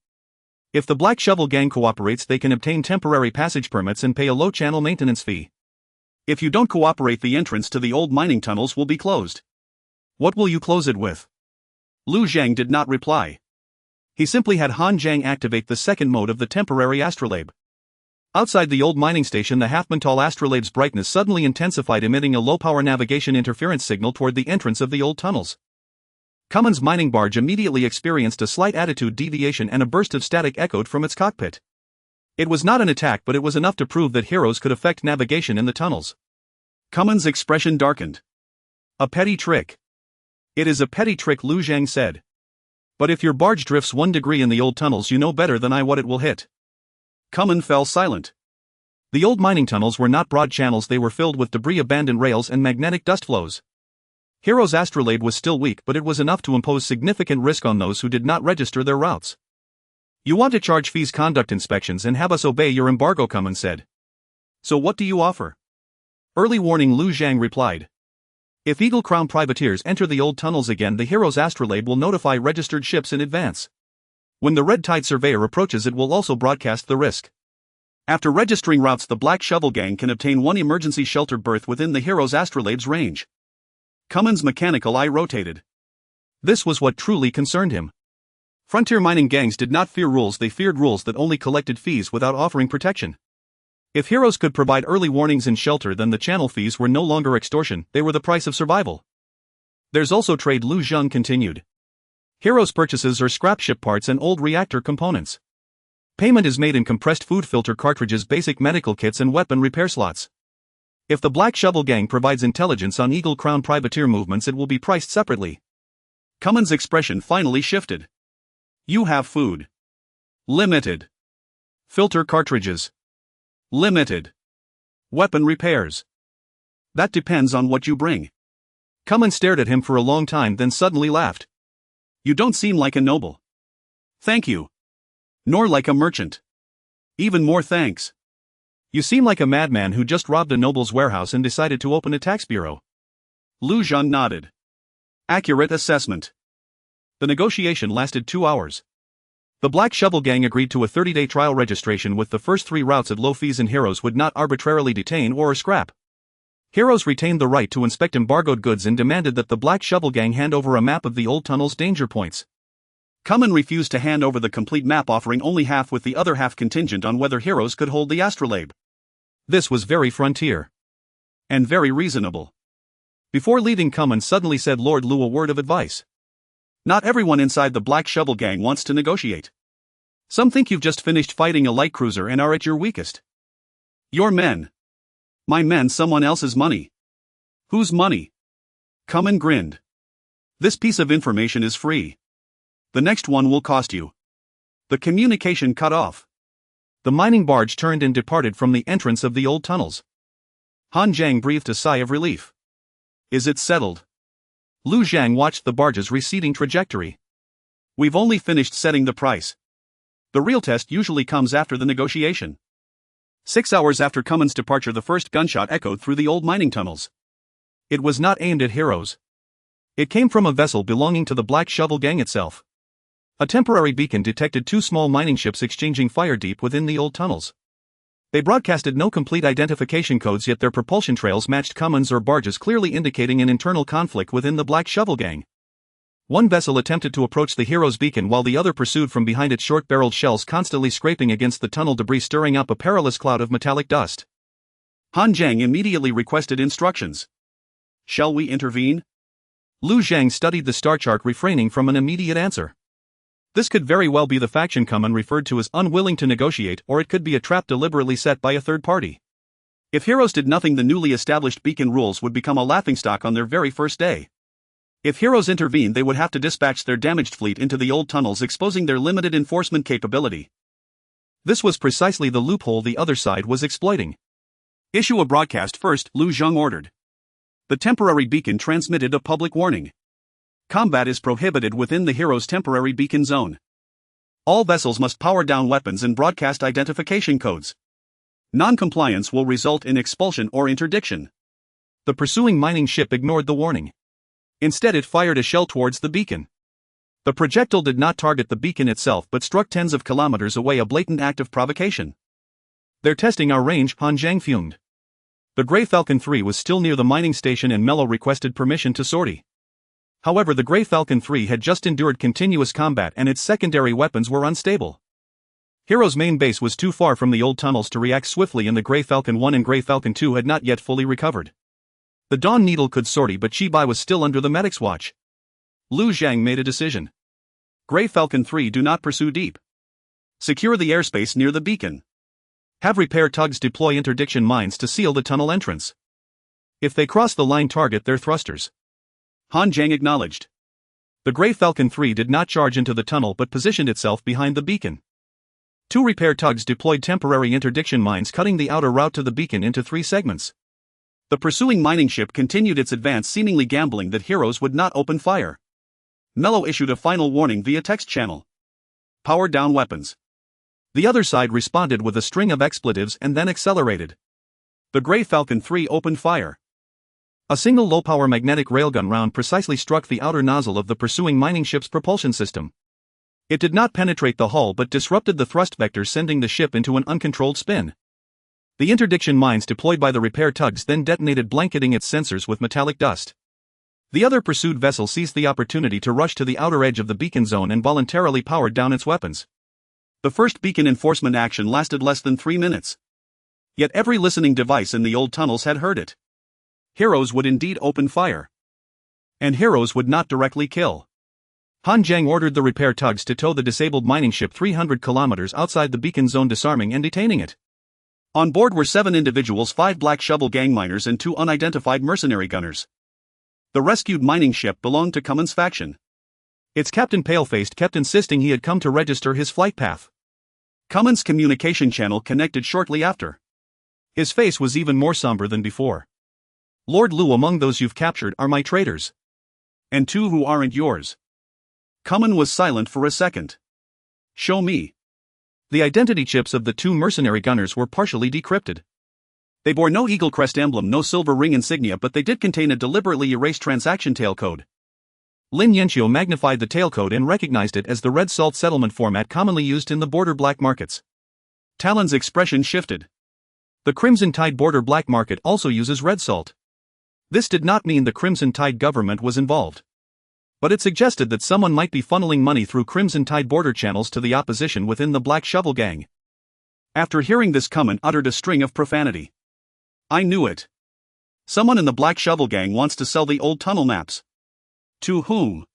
If the Black Shovel Gang cooperates, they can obtain temporary passage permits and pay a low channel maintenance fee. If you don't cooperate, the entrance to the old mining tunnels will be closed. What will you close it with? Lu Zhang did not reply. He simply had Han Zhang activate the second mode of the temporary astrolabe. Outside the old mining station, the half-tall astrolabe's brightness suddenly intensified, emitting a low-power navigation interference signal toward the entrance of the old tunnels. Cummins' mining barge immediately experienced a slight attitude deviation and a burst of static echoed from its cockpit. It was not an attack, but it was enough to prove that heroes could affect navigation in the tunnels. Cummins' expression darkened. A petty trick. It is a petty trick, Lu Zhang said. But if your barge drifts 1 degree in the old tunnels, you know better than I what it will hit. Cummins fell silent. The old mining tunnels were not broad channels, they were filled with debris, abandoned rails, and magnetic dust flows. Hero's astrolabe was still weak, but it was enough to impose significant risk on those who did not register their routes. You want to charge fees, conduct inspections, and have us obey your embargo, Cummins said. So what do you offer? Early warning, Lu Zhang replied. If Eagle Crown privateers enter the old tunnels again, the hero's astrolabe will notify registered ships in advance. When the Red Tide surveyor approaches, it will also broadcast the risk. After registering routes, the Black Shovel Gang can obtain 1 emergency sheltered berth within the hero's astrolabe's range. Cummins' mechanical eye rotated. This was what truly concerned him. Frontier mining gangs did not fear rules, they feared rules that only collected fees without offering protection. If heroes could provide early warnings and shelter, then the channel fees were no longer extortion, they were the price of survival. There's also trade, Lu Zhang continued. Heroes' purchases are scrap ship parts and old reactor components. Payment is made in compressed food filter cartridges, basic medical kits, and weapon repair slots. If the Black Shovel Gang provides intelligence on Eagle Crown privateer movements, it will be priced separately. Cummins' expression finally shifted. You have food. Limited. Filter cartridges. Limited. Weapon repairs. That depends on what you bring. Cummins stared at him for a long time, then suddenly laughed. You don't seem like a noble. Thank you. Nor like a merchant. Even more thanks. You seem like a madman who just robbed a noble's warehouse and decided to open a tax bureau. Lu Zhang nodded. Accurate assessment. The negotiation lasted 2 hours. The Black Shovel Gang agreed to a 30-day trial registration with the first 3 routes at low fees, and heroes would not arbitrarily detain or scrap. Heroes retained the right to inspect embargoed goods and demanded that the Black Shovel Gang hand over a map of the old tunnel's danger points. Cummins refused to hand over the complete map, offering only half, with the other half contingent on whether heroes could hold the astrolabe. This was very frontier. And very reasonable. Before leaving, Cummins suddenly said Lord Lu a word of advice. Not everyone inside the Black Shovel Gang wants to negotiate. Some think you've just finished fighting a light cruiser and are at your weakest. Your men. My men, someone else's money. Whose money? Cummins grinned. This piece of information is free. The next one will cost you. The communication cut off. The mining barge turned and departed from the entrance of the old tunnels. Han Zhang breathed a sigh of relief. Is it settled? Lu Zhang watched the barge's receding trajectory. We've only finished setting the price. The real test usually comes after the negotiation. 6 hours after Cummins' departure, the first gunshot echoed through the old mining tunnels. It was not aimed at heroes. It came from a vessel belonging to the Black Shovel Gang itself. A temporary beacon detected 2 small mining ships exchanging fire deep within the old tunnels. They broadcasted no complete identification codes, yet their propulsion trails matched Cummins' or barges, clearly indicating an internal conflict within the Black Shovel Gang. One vessel attempted to approach the hero's beacon while the other pursued from behind it, short-barreled shells constantly scraping against the tunnel debris, stirring up a perilous cloud of metallic dust. Han Zhang immediately requested instructions. Shall we intervene? Lu Zhang studied the star chart, refraining from an immediate answer. This could very well be the faction Cummins referred to as unwilling to negotiate, or it could be a trap deliberately set by a third party. If heroes did nothing, the newly established beacon rules would become a laughingstock on their very first day. If heroes intervened, they would have to dispatch their damaged fleet into the old tunnels, exposing their limited enforcement capability. This was precisely the loophole the other side was exploiting. Issue a broadcast first, Lu Zhang ordered. The temporary beacon transmitted a public warning. Combat is prohibited within the hero's temporary beacon zone. All vessels must power down weapons and broadcast identification codes. Non-compliance will result in expulsion or interdiction. The pursuing mining ship ignored the warning. Instead, it fired a shell towards the beacon. The projectile did not target the beacon itself but struck tens of kilometers away, a blatant act of provocation. They're testing our range, Han Zhang fumed. The Grey Falcon 3 was still near the mining station and Mello requested permission to sortie. However, the Grey Falcon 3 had just endured continuous combat and its secondary weapons were unstable. Hero's main base was too far from the old tunnels to react swiftly, and the Grey Falcon 1 and Grey Falcon 2 had not yet fully recovered. The Dawn Needle could sortie, but Chibai was still under the medic's watch. Lu Zhang made a decision. Grey Falcon 3, do not pursue deep. Secure the airspace near the beacon. Have repair tugs deploy interdiction mines to seal the tunnel entrance. If they cross the line, target their thrusters. Han Zhang acknowledged. The Grey Falcon 3 did not charge into the tunnel but positioned itself behind the beacon. 2 repair tugs deployed temporary interdiction mines, cutting the outer route to the beacon into 3 segments. The pursuing mining ship continued its advance, seemingly gambling that heroes would not open fire. Mello issued a final warning via text channel. Power down weapons. The other side responded with a string of expletives and then accelerated. The Grey Falcon 3 opened fire. A single low-power magnetic railgun round precisely struck the outer nozzle of the pursuing mining ship's propulsion system. It did not penetrate the hull but disrupted the thrust vector, sending the ship into an uncontrolled spin. The interdiction mines deployed by the repair tugs then detonated, blanketing its sensors with metallic dust. The other pursued vessel seized the opportunity to rush to the outer edge of the beacon zone and voluntarily powered down its weapons. The first beacon enforcement action lasted less than 3 minutes. Yet every listening device in the old tunnels had heard it. Heroes would indeed open fire. And heroes would not directly kill. Han Zhang ordered the repair tugs to tow the disabled mining ship 300 kilometers outside the beacon zone, disarming and detaining it. On board were 7 individuals, 5 Black Shovel gang miners and 2 unidentified mercenary gunners. The rescued mining ship belonged to Cummins' faction. Its captain, pale-faced, kept insisting he had come to register his flight path. Cummins' communication channel connected shortly after. His face was even more somber than before. Lord Lu, among those you've captured are my traitors. And 2 who aren't yours. Cummins was silent for a second. Show me. The identity chips of the 2 mercenary gunners were partially decrypted. They bore no eagle crest emblem, no silver ring insignia, but they did contain a deliberately erased transaction tailcode. Lin Yanqiu magnified the tailcode and recognized it as the red salt settlement format commonly used in the border black markets. Talon's expression shifted. The Crimson Tide border black market also uses red salt. This did not mean the Crimson Tide government was involved. But it suggested that someone might be funneling money through Crimson Tide border channels to the opposition within the Black Shovel gang. After hearing this, Cummins uttered a string of profanity. I knew it. Someone in the Black Shovel gang wants to sell the old tunnel maps. To whom?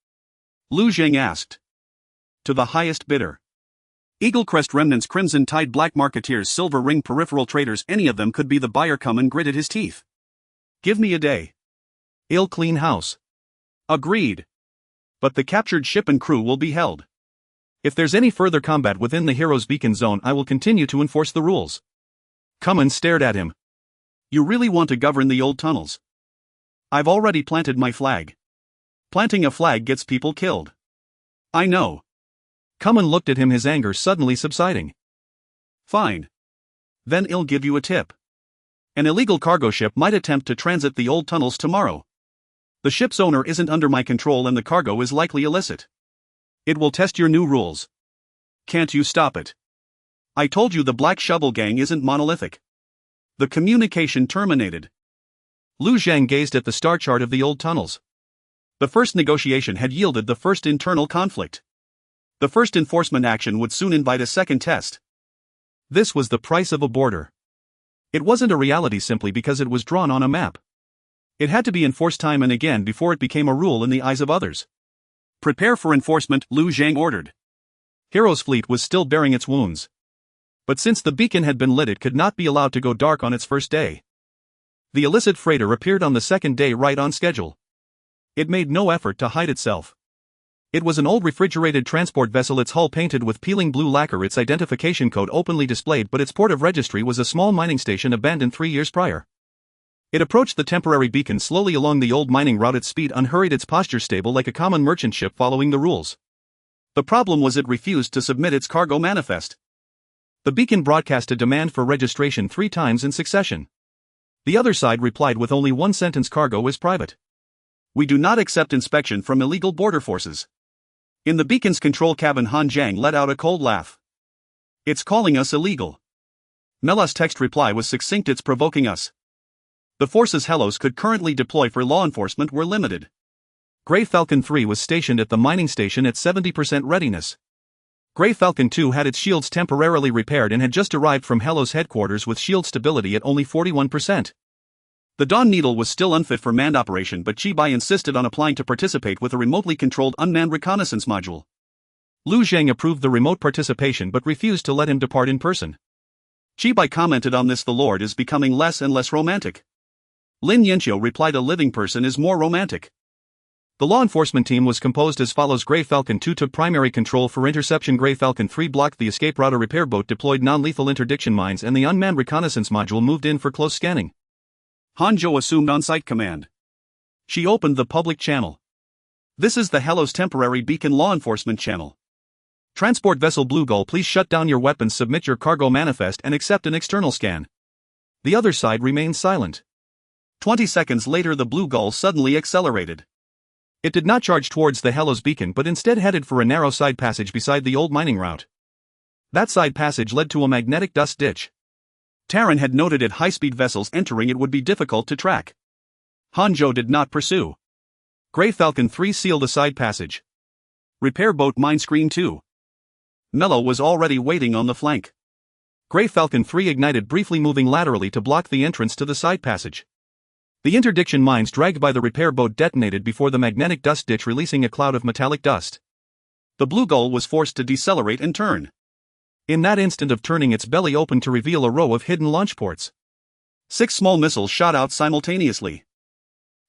Lu Zhang asked. To the highest bidder. Eagle Crest remnants, Crimson Tide black marketeers, Silver Ring peripheral traders, any of them could be the buyer. Cummins gritted his teeth. Give me a day. I'll clean house. Agreed. But the captured ship and crew will be held. If there's any further combat within the Heroes' Beacon Zone, I will continue to enforce the rules. Cummins stared at him. You really want to govern the old tunnels? I've already planted my flag. Planting a flag gets people killed. I know. Cummins looked at him, his anger suddenly subsiding. Fine. Then I'll give you a tip. An illegal cargo ship might attempt to transit the old tunnels tomorrow. The ship's owner isn't under my control and the cargo is likely illicit. It will test your new rules. Can't you stop it? I told you the Black Shovel gang isn't monolithic. The communication terminated. Lu Zhang gazed at the star chart of the old tunnels. The first negotiation had yielded the first internal conflict. The first enforcement action would soon invite a second test. This was the price of a border. It wasn't a reality simply because it was drawn on a map. It had to be enforced time and again before it became a rule in the eyes of others. Prepare for enforcement, Lu Zhang ordered. Hero's fleet was still bearing its wounds. But since the beacon had been lit, it could not be allowed to go dark on its first day. The illicit freighter appeared on the second day right on schedule. It made no effort to hide itself. It was an old refrigerated transport vessel, its hull painted with peeling blue lacquer, its identification code openly displayed, but its port of registry was a small mining station abandoned 3 years prior. It approached the temporary beacon slowly along the old mining route, its speed unhurried, its posture stable like a common merchant ship following the rules. The problem was it refused to submit its cargo manifest. The beacon broadcast a demand for registration 3 times in succession. The other side replied with only one sentence: cargo is private. We do not accept inspection from illegal border forces. In the beacon's control cabin, Han Zhang let out a cold laugh. It's calling us illegal. Mella's text reply was succinct: it's provoking us. The forces Helos could currently deploy for law enforcement were limited. Grey Falcon 3 was stationed at the mining station at 70% readiness. Grey Falcon 2 had its shields temporarily repaired and had just arrived from Hello's headquarters with shield stability at only 41%. The Dawn Needle was still unfit for manned operation, but Chibai insisted on applying to participate with a remotely controlled unmanned reconnaissance module. Lu Zhang approved the remote participation but refused to let him depart in person. Chibai commented on this: "The Lord is becoming less and less romantic." Lin Yanqiu replied, "A living person is more romantic." The law enforcement team was composed as follows: Grey Falcon 2 took primary control for interception, Grey Falcon 3 blocked the escape route, a repair boat deployed non-lethal interdiction mines, and the unmanned reconnaissance module moved in for close scanning. Hanzhou assumed on-site command. She opened the public channel. "This is the Hello's temporary beacon law enforcement channel. Transport vessel Blue Gull, please shut down your weapons, submit your cargo manifest, and accept an external scan." The other side remained silent. 20 seconds later, the Blue Gull suddenly accelerated. It did not charge towards the Hello's beacon but instead headed for a narrow side passage beside the old mining route. That side passage led to a magnetic dust ditch. Terran had noted it: high-speed vessels entering it would be difficult to track. Hanzhou did not pursue. Grey Falcon 3 sealed the side passage. Repair boat mine screen 2. Mello was already waiting on the flank. Grey Falcon 3 ignited, briefly moving laterally to block the entrance to the side passage. The interdiction mines dragged by the repair boat detonated before the magnetic dust ditch, releasing a cloud of metallic dust. The Blue Gull was forced to decelerate and turn. In that instant of turning, its belly opened to reveal a row of hidden launch ports. 6 small missiles shot out simultaneously.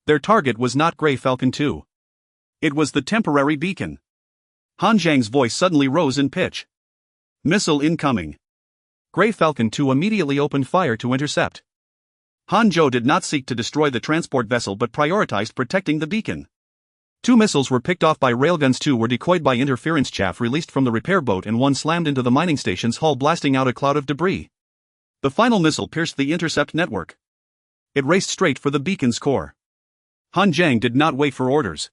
Their target was not Grey Falcon 2. It was the temporary beacon. Han Zhang's voice suddenly rose in pitch. "Missile incoming." Grey Falcon 2 immediately opened fire to intercept. Hanzhou did not seek to destroy the transport vessel but prioritized protecting the beacon. 2 missiles were picked off by railguns, 2 were decoyed by interference chaff released from the repair boat, and 1 slammed into the mining station's hull, blasting out a cloud of debris. The final missile pierced the intercept network. It raced straight for the beacon's core. Han Zhang did not wait for orders.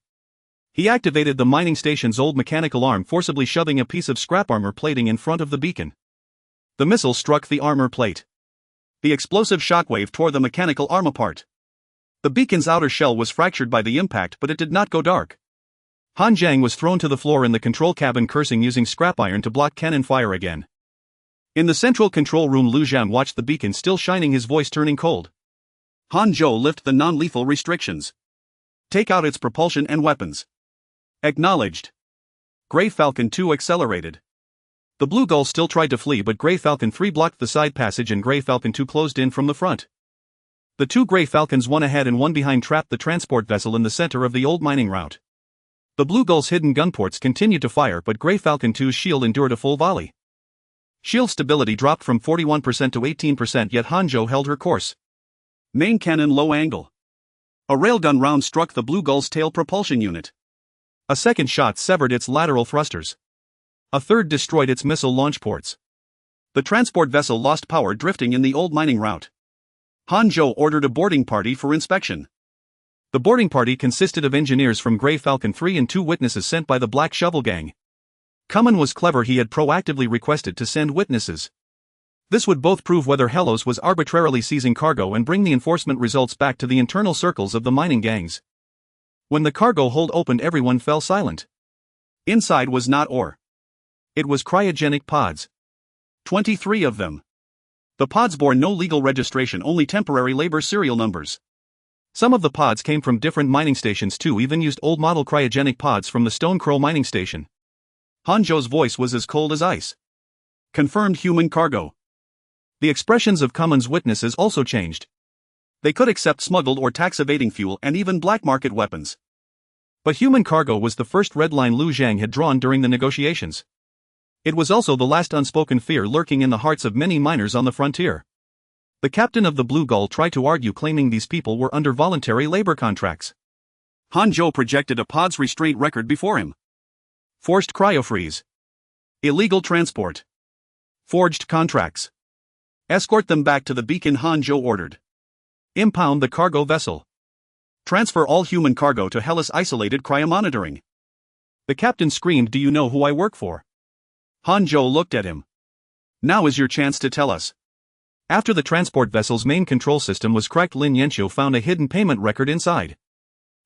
He activated the mining station's old mechanical arm, forcibly shoving a piece of scrap armor plating in front of the beacon. The missile struck the armor plate. The explosive shockwave tore the mechanical arm apart. The beacon's outer shell was fractured by the impact, but it did not go dark. Han Zhang was thrown to the floor in the control cabin, cursing, using scrap iron to block cannon fire again. In the central control room, Lu Zhang watched the beacon still shining, his voice turning cold. "Hanzhou, lift the non-lethal restrictions. Take out its propulsion and weapons." "Acknowledged." Grey Falcon 2 accelerated. The Blue Gull still tried to flee, but Grey Falcon 3 blocked the side passage and Grey Falcon 2 closed in from the front. The 2 Grey Falcons, one ahead and one behind, trapped the transport vessel in the center of the old mining route. The Blue Gull's hidden gun ports continued to fire, but Grey Falcon 2's shield endured a full volley. Shield stability dropped from 41% to 18%, yet Hanzhou held her course. Main cannon low angle. A railgun round struck the Blue Gull's tail propulsion unit. A second shot severed its lateral thrusters. A third destroyed its missile launch ports. The transport vessel lost power, drifting in the old mining route. Hanzhou ordered a boarding party for inspection. The boarding party consisted of engineers from Grey Falcon 3 and 2 witnesses sent by the Black Shovel Gang. Kuman was clever, he had proactively requested to send witnesses. This would both prove whether Hellos was arbitrarily seizing cargo and bring the enforcement results back to the internal circles of the mining gangs. When the cargo hold opened, everyone fell silent. Inside was not ore. It was cryogenic pods. 23 of them. The pods bore no legal registration, only temporary labor serial numbers. Some of the pods came from different mining stations too, even used old model cryogenic pods from the Stone Crow mining station. Hanzhou's voice was as cold as ice. Confirmed human cargo. The expressions of Kuman's witnesses also changed. They could accept smuggled or tax-evading fuel and even black market weapons. But human cargo was the first red line Lu Zhang had drawn during the negotiations. It was also the last unspoken fear lurking in the hearts of many miners on the frontier. The captain of the Blue Gull tried to argue, claiming these people were under voluntary labor contracts. Hanzhou projected a pod's restraint record before him. Forced cryofreeze. Illegal transport. Forged contracts. Escort them back to the beacon, Hanzhou ordered. Impound the cargo vessel. Transfer all human cargo to Hellas isolated cryomonitoring. The captain screamed, "Do you know who I work for?" Hanzhou looked at him. "Now is your chance to tell us." After the transport vessel's main control system was cracked, Lin Yanqiu found a hidden payment record inside.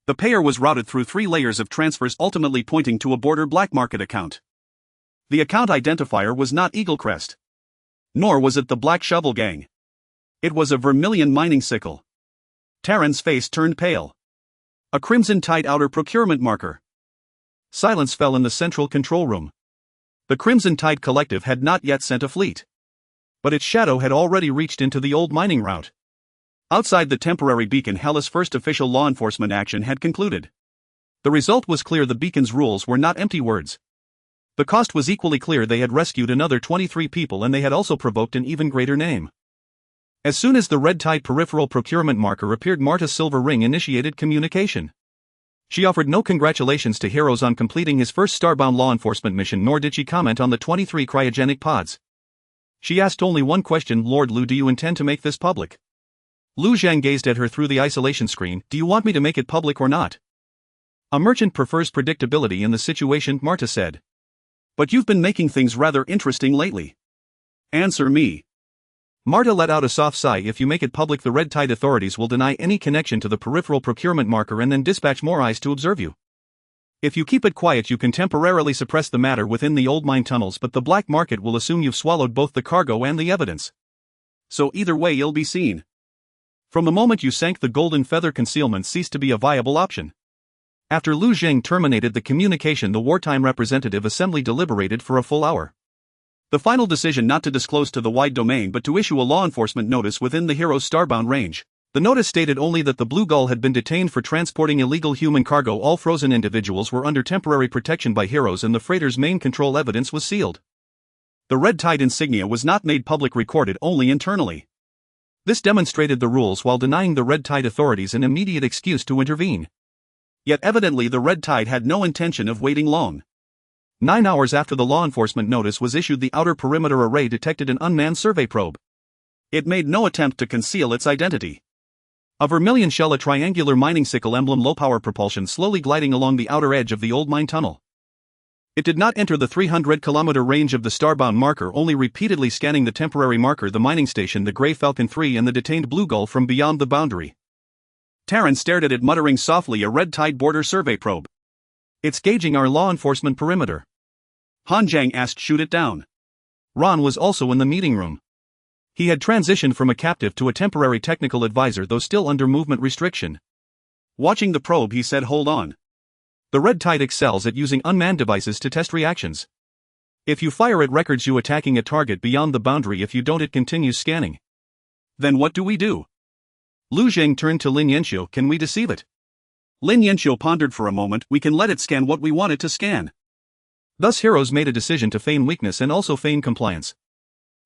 The payer was routed through 3 layers of transfers, ultimately pointing to a border black market account. The account identifier was not Eaglecrest. Nor was it the Black Shovel Gang. It was a vermilion mining sickle. Terran's face turned pale. A crimson-tide outer procurement marker. Silence fell in the central control room. The Crimson Tide Collective had not yet sent a fleet. But its shadow had already reached into the old mining route. Outside the temporary beacon, Hellas' first official law enforcement action had concluded. The result was clear: the beacon's rules were not empty words. The cost was equally clear: they had rescued another 23 people and they had also provoked an even greater name. As soon as the red tide peripheral procurement marker appeared, Marta's silver ring initiated communication. She offered no congratulations to Heroes on completing his first starbound law enforcement mission, nor did she comment on the 23 cryogenic pods. She asked only one question: Lord Lu, do you intend to make this public? Lu Zhang gazed at her through the isolation screen. Do you want me to make it public or not? A merchant prefers predictability in the situation, Marta said. But you've been making things rather interesting lately. Answer me. Marta let out a soft sigh. If you make it public, the red tide authorities will deny any connection to the peripheral procurement marker and then dispatch more eyes to observe you. If you keep it quiet, you can temporarily suppress the matter within the old mine tunnels, but the black market will assume you've swallowed both the cargo and the evidence. So either way you'll be seen. From the moment you sank, the golden feather concealment ceased to be a viable option. After Lu Zheng terminated the communication, the wartime representative assembly deliberated for a full hour. The final decision not to disclose to the wide domain but to issue a law enforcement notice within the Hero's starbound range. The notice stated only that the Blue Gull had been detained for transporting illegal human cargo. All frozen individuals were under temporary protection by Heroes and the freighter's main control evidence was sealed. The red tide insignia was not made public, recorded only internally. This demonstrated the rules while denying the red tide authorities an immediate excuse to intervene. Yet evidently the red tide had no intention of waiting long. 9 hours after the law enforcement notice was issued, the outer perimeter array detected an unmanned survey probe. It made no attempt to conceal its identity. A vermilion shell, a triangular mining sickle emblem, low-power propulsion, slowly gliding along the outer edge of the old mine tunnel. It did not enter the 300-kilometer range of the starbound marker, only repeatedly scanning the temporary marker, the mining station, the Grey Falcon 3 and the detained Blue Gull from beyond the boundary. Terran stared at it, muttering softly. A red tide border survey probe. It's gauging our law enforcement perimeter. Han Zhang asked, shoot it down. Ron was also in the meeting room. He had transitioned from a captive to a temporary technical advisor, though still under movement restriction. Watching the probe, he said, hold on. The red tide excels at using unmanned devices to test reactions. If you fire, it records you attacking a target beyond the boundary. If you don't, it continues scanning. Then what do we do? Lu Zheng turned to Lin Yanxiu. Can we deceive it? Lin Yanxiu pondered for a moment. We can let it scan what we want it to scan. Thus Heroes made a decision to feign weakness and also feign compliance.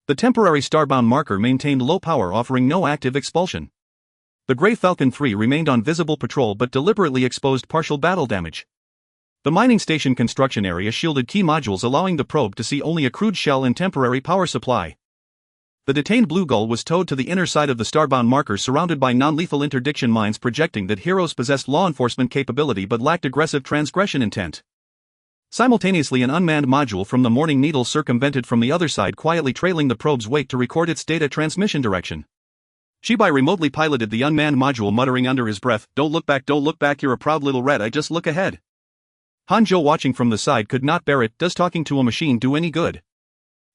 The temporary starbound marker maintained low power, offering no active expulsion. The Grey Falcon 3 remained on visible patrol but deliberately exposed partial battle damage. The mining station construction area shielded key modules, allowing the probe to see only a crude shell and temporary power supply. The detained Blue Gull was towed to the inner side of the starbound marker, surrounded by non-lethal interdiction mines, projecting that Heroes possessed law enforcement capability but lacked aggressive transgression intent. Simultaneously, an unmanned module from the Morning Needle circumvented from the other side, quietly trailing the probe's wake to record its data transmission direction. Shibai remotely piloted the unmanned module, muttering under his breath, don't look back, you're a proud little red, I just look ahead. Hanzhou, watching from the side, could not bear it. Does talking to a machine do any good?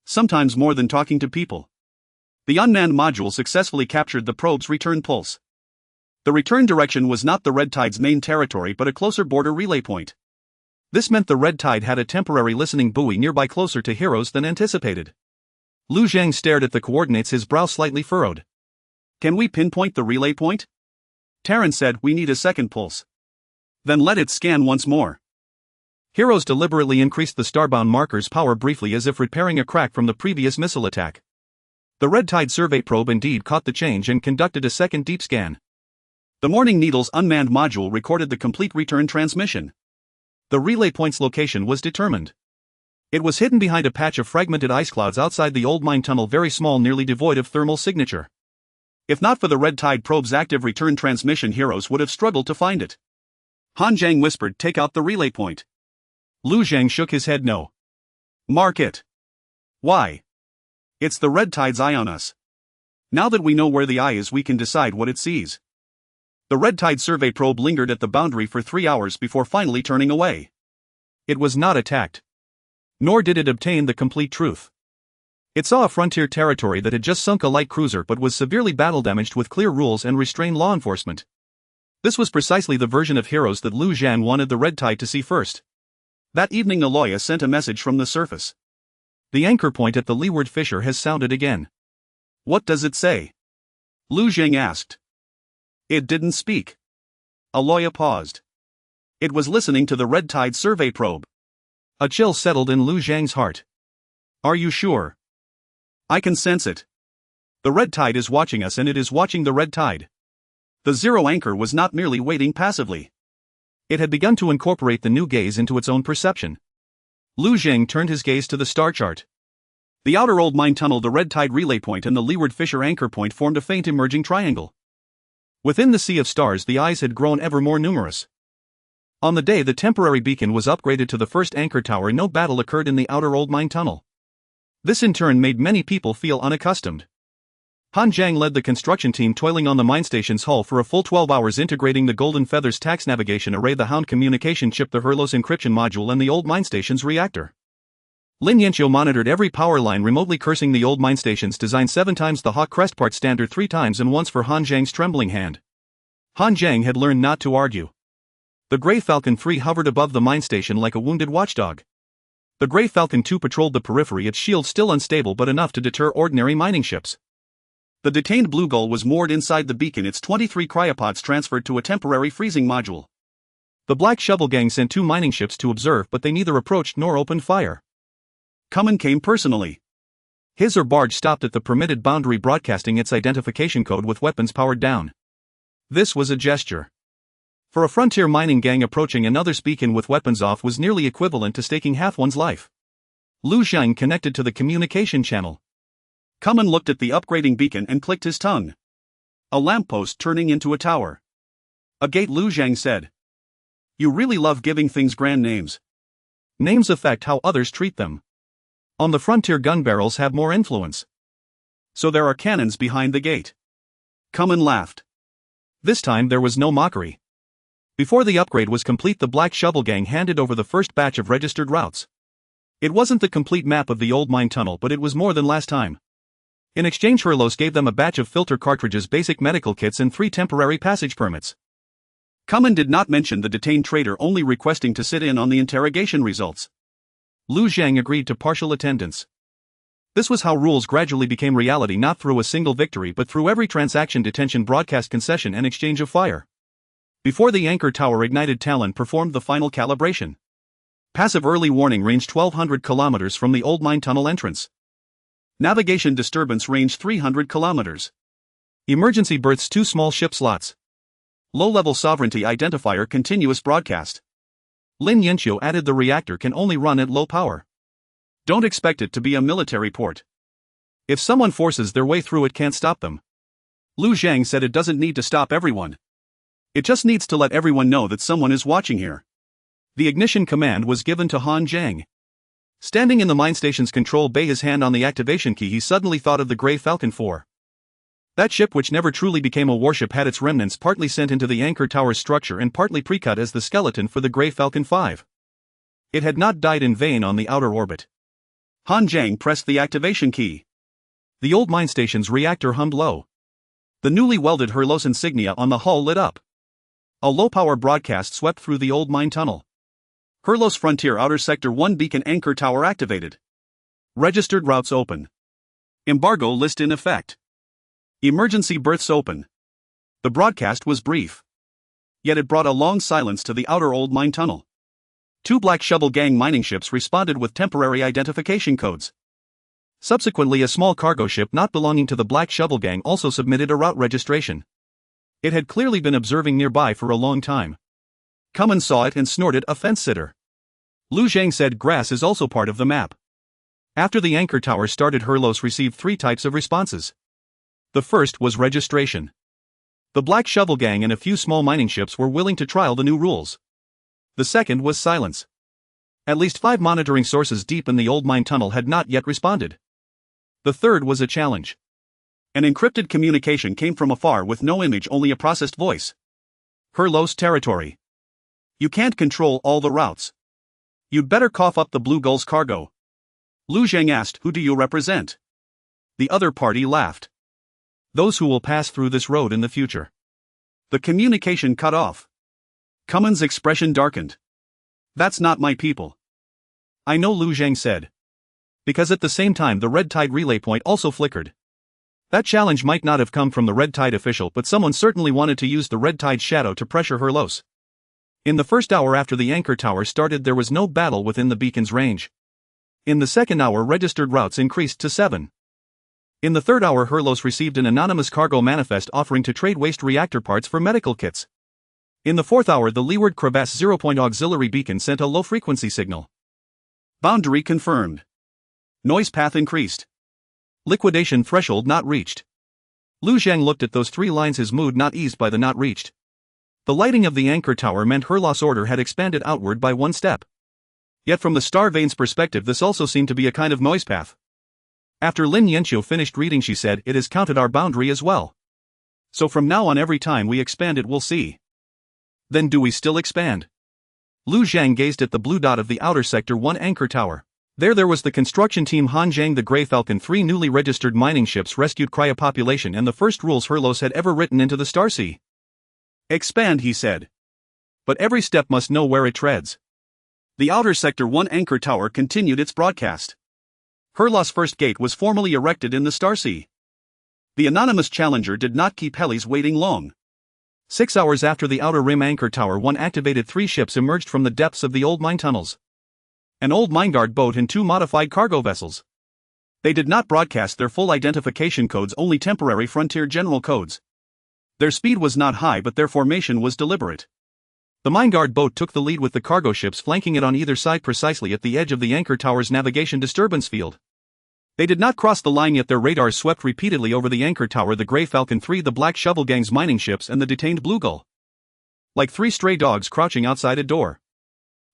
Sometimes more than talking to people. The unmanned module successfully captured the probe's return pulse. The return direction was not the red tide's main territory but a closer border relay point. This meant the red tide had a temporary listening buoy nearby, closer to Heroes than anticipated. Lu Zhang stared at the coordinates, his brow slightly furrowed. Can we pinpoint the relay point? Terran said, we need a second pulse. Then let it scan once more. Heroes deliberately increased the starbound marker's power briefly, as if repairing a crack from the previous missile attack. The red tide survey probe indeed caught the change and conducted a second deep scan. The Morning Needle's unmanned module recorded the complete return transmission. The relay point's location was determined. It was hidden behind a patch of fragmented ice clouds outside the old mine tunnel, very small, nearly devoid of thermal signature. If not for the red tide probe's active return transmission, Heroes would have struggled to find it. Han Zhang whispered, take out the relay point. Lu Zhang shook his head, no. Mark it. Why? It's the red tide's eye on us. Now that we know where the eye is, we can decide what it sees. The red tide survey probe lingered at the boundary for 3 hours before finally turning away. It was not attacked. Nor did it obtain the complete truth. It saw a frontier territory that had just sunk a light cruiser but was severely battle-damaged with clear rules and restrained law enforcement. This was precisely the version of heroes that Lu Zhang wanted the Red Tide to see first. That evening Aloya sent a message from the surface. The anchor point at the leeward fissure has sounded again. What does it say? Lu Zhang asked. It didn't speak. Aloya paused. It was listening to the Red Tide survey probe. A chill settled in Lu Zhang's heart. Are you sure? I can sense it. The Red Tide is watching us and it is watching the Red Tide. The Zero anchor was not merely waiting passively. It had begun to incorporate the new gaze into its own perception. Lu Zhang turned his gaze to the star chart. The outer old mine tunnel, the Red Tide relay point and the leeward fissure anchor point formed a faint emerging triangle. Within the sea of stars the eyes had grown ever more numerous. On the day the temporary beacon was upgraded to the first anchor tower, no battle occurred in the outer old mine tunnel. This in turn made many people feel unaccustomed. Han Zhang led the construction team toiling on the mine station's hull for a full 12 hours, integrating the Golden Feathers tax navigation array, the Hound communication chip, the Hurlos encryption module and the old mine station's reactor. Lin Yanqiu monitored every power line remotely, cursing the old mine station's design 7 times, the Hawk Crest part standard 3 times, and once for Han Zhang's trembling hand. Han Zhang had learned not to argue. The Grey Falcon 3 hovered above the mine station like a wounded watchdog. The Grey Falcon 2 patrolled the periphery, its shield still unstable but enough to deter ordinary mining ships. The detained Blue Gull was moored inside the beacon, its 23 cryopods transferred to a temporary freezing module. The Black Shovel Gang sent 2 mining ships to observe, but they neither approached nor opened fire. Kuman came personally. His barge stopped at the permitted boundary, broadcasting its identification code with weapons powered down. This was a gesture. For a frontier mining gang, approaching another's beacon with weapons off was nearly equivalent to staking half one's life. Lu Zhang connected to the communication channel. Kuman looked at the upgrading beacon and clicked his tongue. A lamppost turning into a tower. A gate, Lu Zhang said. You really love giving things grand names. Names affect how others treat them. On the frontier, gun barrels have more influence. So there are cannons behind the gate. Kuman laughed. This time there was no mockery. Before the upgrade was complete, the Black Shovel Gang handed over the first batch of registered routes. It wasn't the complete map of the old mine tunnel, but it was more than last time. In exchange, Hurlos gave them a batch of filter cartridges, basic medical kits, and 3 temporary passage permits. Kuman did not mention the detained trader, only requesting to sit in on the interrogation results. Lu Zhang agreed to partial attendance. This was how rules gradually became reality, not through a single victory but through every transaction, detention, broadcast, concession, and exchange of fire. Before the anchor tower ignited, Talon performed the final calibration. Passive early warning range 1200 kilometers from the old mine tunnel entrance. Navigation disturbance range 300 kilometers. Emergency berths 2 small ship slots. Low-level sovereignty identifier continuous broadcast. Lin Yanqiu added the reactor can only run at low power. Don't expect it to be a military port. If someone forces their way through, it can't stop them. Lu Zhang said it doesn't need to stop everyone. It just needs to let everyone know that someone is watching here. The ignition command was given to Han Zhang. Standing in the mine station's control bay, his hand on the activation key, he suddenly thought of the Grey Falcon 4. That ship, which never truly became a warship, had its remnants partly sent into the anchor tower's structure and partly precut as the skeleton for the Grey Falcon 5. It had not died in vain on the outer orbit. Han Zhang pressed the activation key. The old mine station's reactor hummed low. The newly welded Hurlos insignia on the hull lit up. A low-power broadcast swept through the old mine tunnel. Hurlos Frontier Outer Sector 1 beacon anchor tower activated. Registered routes open. Embargo list in effect. Emergency berths open. The broadcast was brief. Yet it brought a long silence to the outer old mine tunnel. 2 Black Shovel Gang mining ships responded with temporary identification codes. Subsequently, a small cargo ship not belonging to the Black Shovel Gang also submitted a route registration. It had clearly been observing nearby for a long time. Kuman saw it and snorted, a fence-sitter. Lu Zhang said grass is also part of the map. After the anchor tower started, Hurlos received 3 types of responses. The first was registration. The Black Shovel Gang and a few small mining ships were willing to trial the new rules. The second was silence. At least 5 monitoring sources deep in the old mine tunnel had not yet responded. The third was a challenge. An encrypted communication came from afar with no image, only a processed voice. Hurlos territory. You can't control all the routes. You'd better cough up the Blue Gull's cargo. Lu Zhang asked, who do you represent? The other party laughed. Those who will pass through this road in the future. The communication cut off. Cummins' expression darkened. That's not my people. I know, Lu Zhang said. Because at the same time the red tide relay point also flickered. That challenge might not have come from the red tide official, but someone certainly wanted to use the red tide shadow to pressure her los. In the first hour after the anchor tower started there was no battle within the beacon's range. In the second hour registered routes increased to 7. In the third hour Herlos received an anonymous cargo manifest offering to trade waste reactor parts for medical kits. In the fourth hour the leeward crevasse 0-point auxiliary beacon sent a low-frequency signal. Boundary confirmed. Noise path increased. Liquidation threshold not reached. Lu Zhang looked at those 3 lines, his mood not eased by the not reached. The lighting of the anchor tower meant Herlos' order had expanded outward by 1 step. Yet from the star veins perspective this also seemed to be a kind of noise path. After Lin Yanqiu finished reading she said, it has counted our boundary as well. So from now on every time we expand it we'll see. Then do we still expand? Lu Zhang gazed at the blue dot of the outer sector 1 anchor tower. There was the construction team Hanjiang, the Grey Falcon, 3 newly registered mining ships, rescued cryopopulation, and the first rules Herlos had ever written into the Starsea. Expand, he said. But every step must know where it treads. The outer sector 1 anchor tower continued its broadcast. Herlos' first gate was formally erected in the Starsea. The anonymous challenger did not keep helis waiting long. 6 hours after the outer rim anchor tower 1 activated, 3 ships emerged from the depths of the old mine tunnels. An old mineguard boat and 2 modified cargo vessels. They did not broadcast their full identification codes, only temporary frontier general codes. Their speed was not high but their formation was deliberate. The mineguard boat took the lead with the cargo ships flanking it on either side precisely at the edge of the anchor tower's navigation disturbance field. They did not cross the line yet their radars swept repeatedly over the anchor tower, the Grey Falcon 3, the Black Shovel Gang's mining ships, and the detained Blue Gull. Like 3 stray dogs crouching outside a door.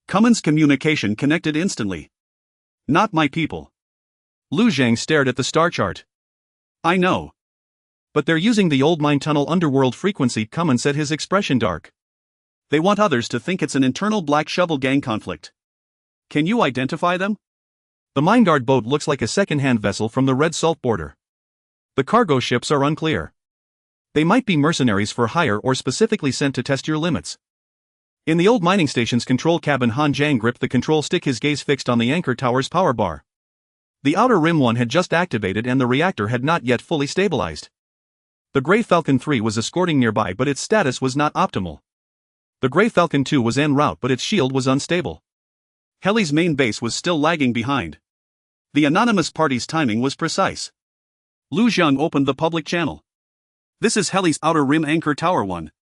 Cummins' communication connected instantly. Not my people. Lu Zhang stared at the star chart. I know. But they're using the old mine tunnel underworld frequency, Cummins said, his expression dark. They want others to think it's an internal Black Shovel Gang conflict. Can you identify them? The mineguard boat looks like a second-hand vessel from the Red Salt border. The cargo ships are unclear. They might be mercenaries for hire or specifically sent to test your limits. In the old mining station's control cabin, Han Jiang gripped the control stick, his gaze fixed on the anchor tower's power bar. The outer rim 1 had just activated and the reactor had not yet fully stabilized. The Grey Falcon 3 was escorting nearby but its status was not optimal. The Grey Falcon 2 was en route but its shield was unstable. Heli's main base was still lagging behind. The anonymous party's timing was precise. Lu Zhang opened the public channel. This is Heli's outer rim anchor tower 1.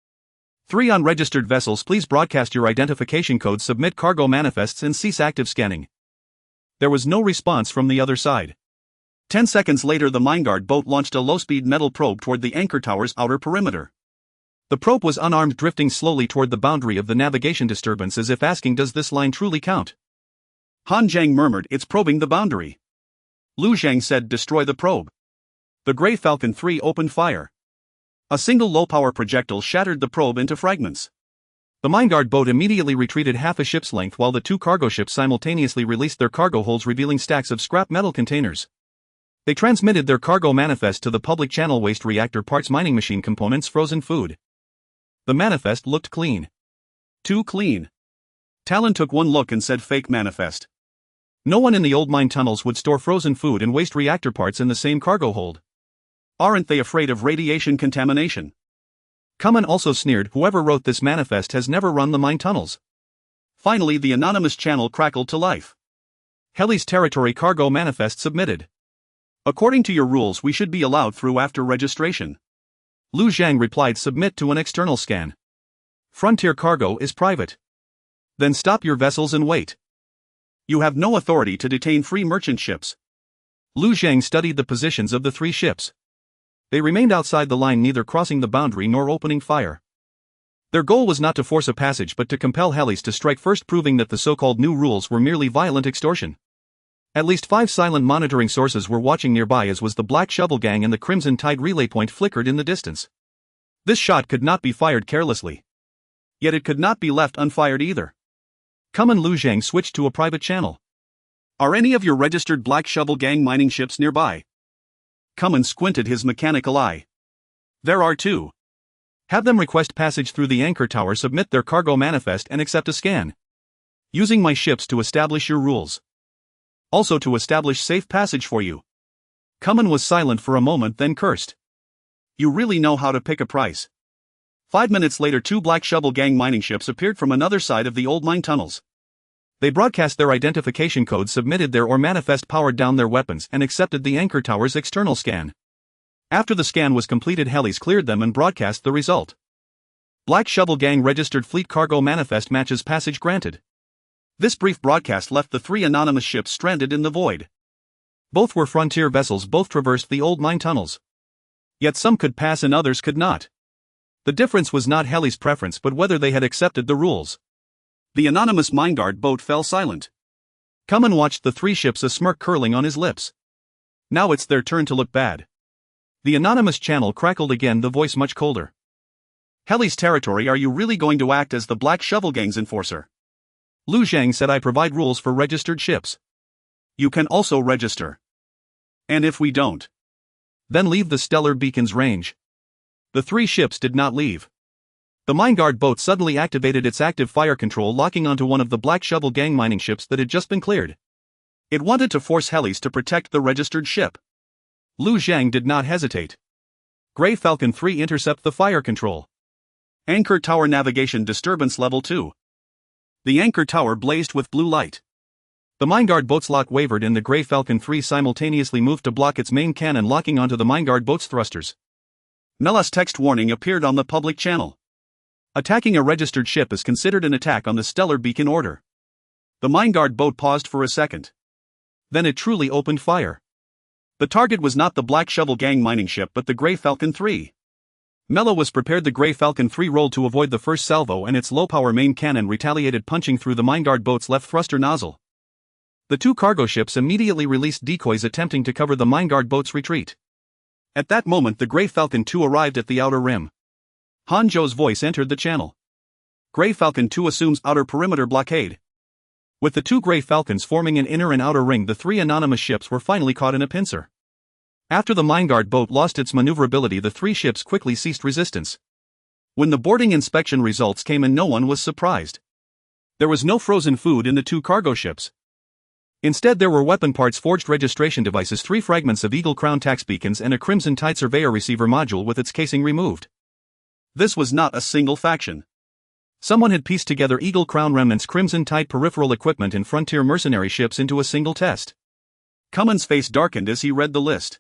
3 unregistered vessels, please broadcast your identification codes, submit cargo manifests and cease active scanning. There was no response from the other side. 10 seconds later the mineguard boat launched a low-speed metal probe toward the anchor tower's outer perimeter. The probe was unarmed, drifting slowly toward the boundary of the navigation disturbance as if asking, does this line truly count? Han Jiang murmured, it's probing the boundary. Lu Zhang said, destroy the probe. The Grey Falcon 3 opened fire. A single low-power projectile shattered the probe into fragments. The mineguard boat immediately retreated half a ship's length while the 2 cargo ships simultaneously released their cargo holds, revealing stacks of scrap metal containers. They transmitted their cargo manifest to the public channel: waste reactor parts, mining machine components, frozen food. The manifest looked clean. Too clean. Talon took one look and said, fake manifest. No one in the old mine tunnels would store frozen food and waste reactor parts in the same cargo hold. Aren't they afraid of radiation contamination? Cummins also sneered, whoever wrote this manifest has never run the mine tunnels. Finally the anonymous channel crackled to life. Heli's territory cargo manifest submitted. According to your rules we should be allowed through after registration. Lu Zhang replied, submit to an external scan. Frontier cargo is private. Then stop your vessels and wait. You have no authority to detain free merchant ships. Lu Zhang studied the positions of the 3 ships. They remained outside the line, neither crossing the boundary nor opening fire. Their goal was not to force a passage but to compel helis to strike first, proving that the so-called new rules were merely violent extortion. At least 5 silent monitoring sources were watching nearby, as was the Black Shovel Gang, and the Crimson Tide relay point flickered in the distance. This shot could not be fired carelessly. Yet it could not be left unfired either. Kum and Lu Zhang switched to a private channel. Are any of your registered Black Shovel Gang mining ships nearby? Kum squinted his mechanical eye. There are 2. Have them request passage through the anchor tower, submit their cargo manifest and accept a scan. Using my ships to establish your rules. Also to establish safe passage for you. Kum was silent for a moment, then cursed. You really know how to pick a price. 5 minutes later 2 Black Shovel Gang mining ships appeared from another side of the old mine tunnels. They broadcast their identification codes, submitted their ore manifest, powered down their weapons, and accepted the anchor tower's external scan. After the scan was completed, helis cleared them and broadcast the result. Black Shovel Gang registered fleet cargo manifest matches passage granted. This brief broadcast left the 3 anonymous ships stranded in the void. Both were frontier vessels, both traversed the old mine tunnels. Yet some could pass and others could not. The difference was not heli's preference but whether they had accepted the rules. The anonymous mine guard boat fell silent. Kum watched the 3 ships, a smirk curling on his lips. Now it's their turn to look bad. The anonymous channel crackled again, the voice much colder. Heli's territory, are you really going to act as the Black Shovel Gang's enforcer? Lu Zhang said, I provide rules for registered ships. You can also register. And if we don't? Then leave the stellar beacon's range. The 3 ships did not leave. The mine guard boat suddenly activated its active fire control, locking onto one of the Black Shovel Gang mining ships that had just been cleared. It wanted to force helis to protect the registered ship. Lu Zhang did not hesitate. Grey Falcon 3, intercept the fire control. Anchor tower navigation disturbance level 2. The anchor tower blazed with blue light. The mine guard boat's lock wavered and the Grey Falcon 3 simultaneously moved to block its main cannon, locking onto the mine guard boat's thrusters. Melas text warning appeared on the public channel. Attacking a registered ship is considered an attack on the stellar beacon order. The mine guard boat paused for a second. Then it truly opened fire. The target was not the Black Shovel Gang mining ship but the Grey Falcon 3. Mela was prepared. The Grey Falcon 3 rolled to avoid the first salvo and its low-power main cannon retaliated, punching through the mine guard boat's left thruster nozzle. The 2 cargo ships immediately released decoys, attempting to cover the mine guard boat's retreat. At that moment the Grey Falcon 2 arrived at the outer rim. Hanzhou's voice entered the channel. Grey Falcon 2 assumes outer perimeter blockade. With the 2 Grey Falcons forming an inner and outer ring, the 3 anonymous ships were finally caught in a pincer. After the mine guard boat lost its maneuverability, the 3 ships quickly ceased resistance. When the boarding inspection results came in, no one was surprised. There was no frozen food in the 2 cargo ships. Instead there were weapon parts, forged registration devices, 3 fragments of Eagle Crown tax beacons and a Crimson Tide surveyor receiver module with its casing removed. This was not a single faction. Someone had pieced together Eagle Crown remnants, Crimson Tide peripheral equipment and frontier mercenary ships into a single test. Kum's face darkened as he read the list.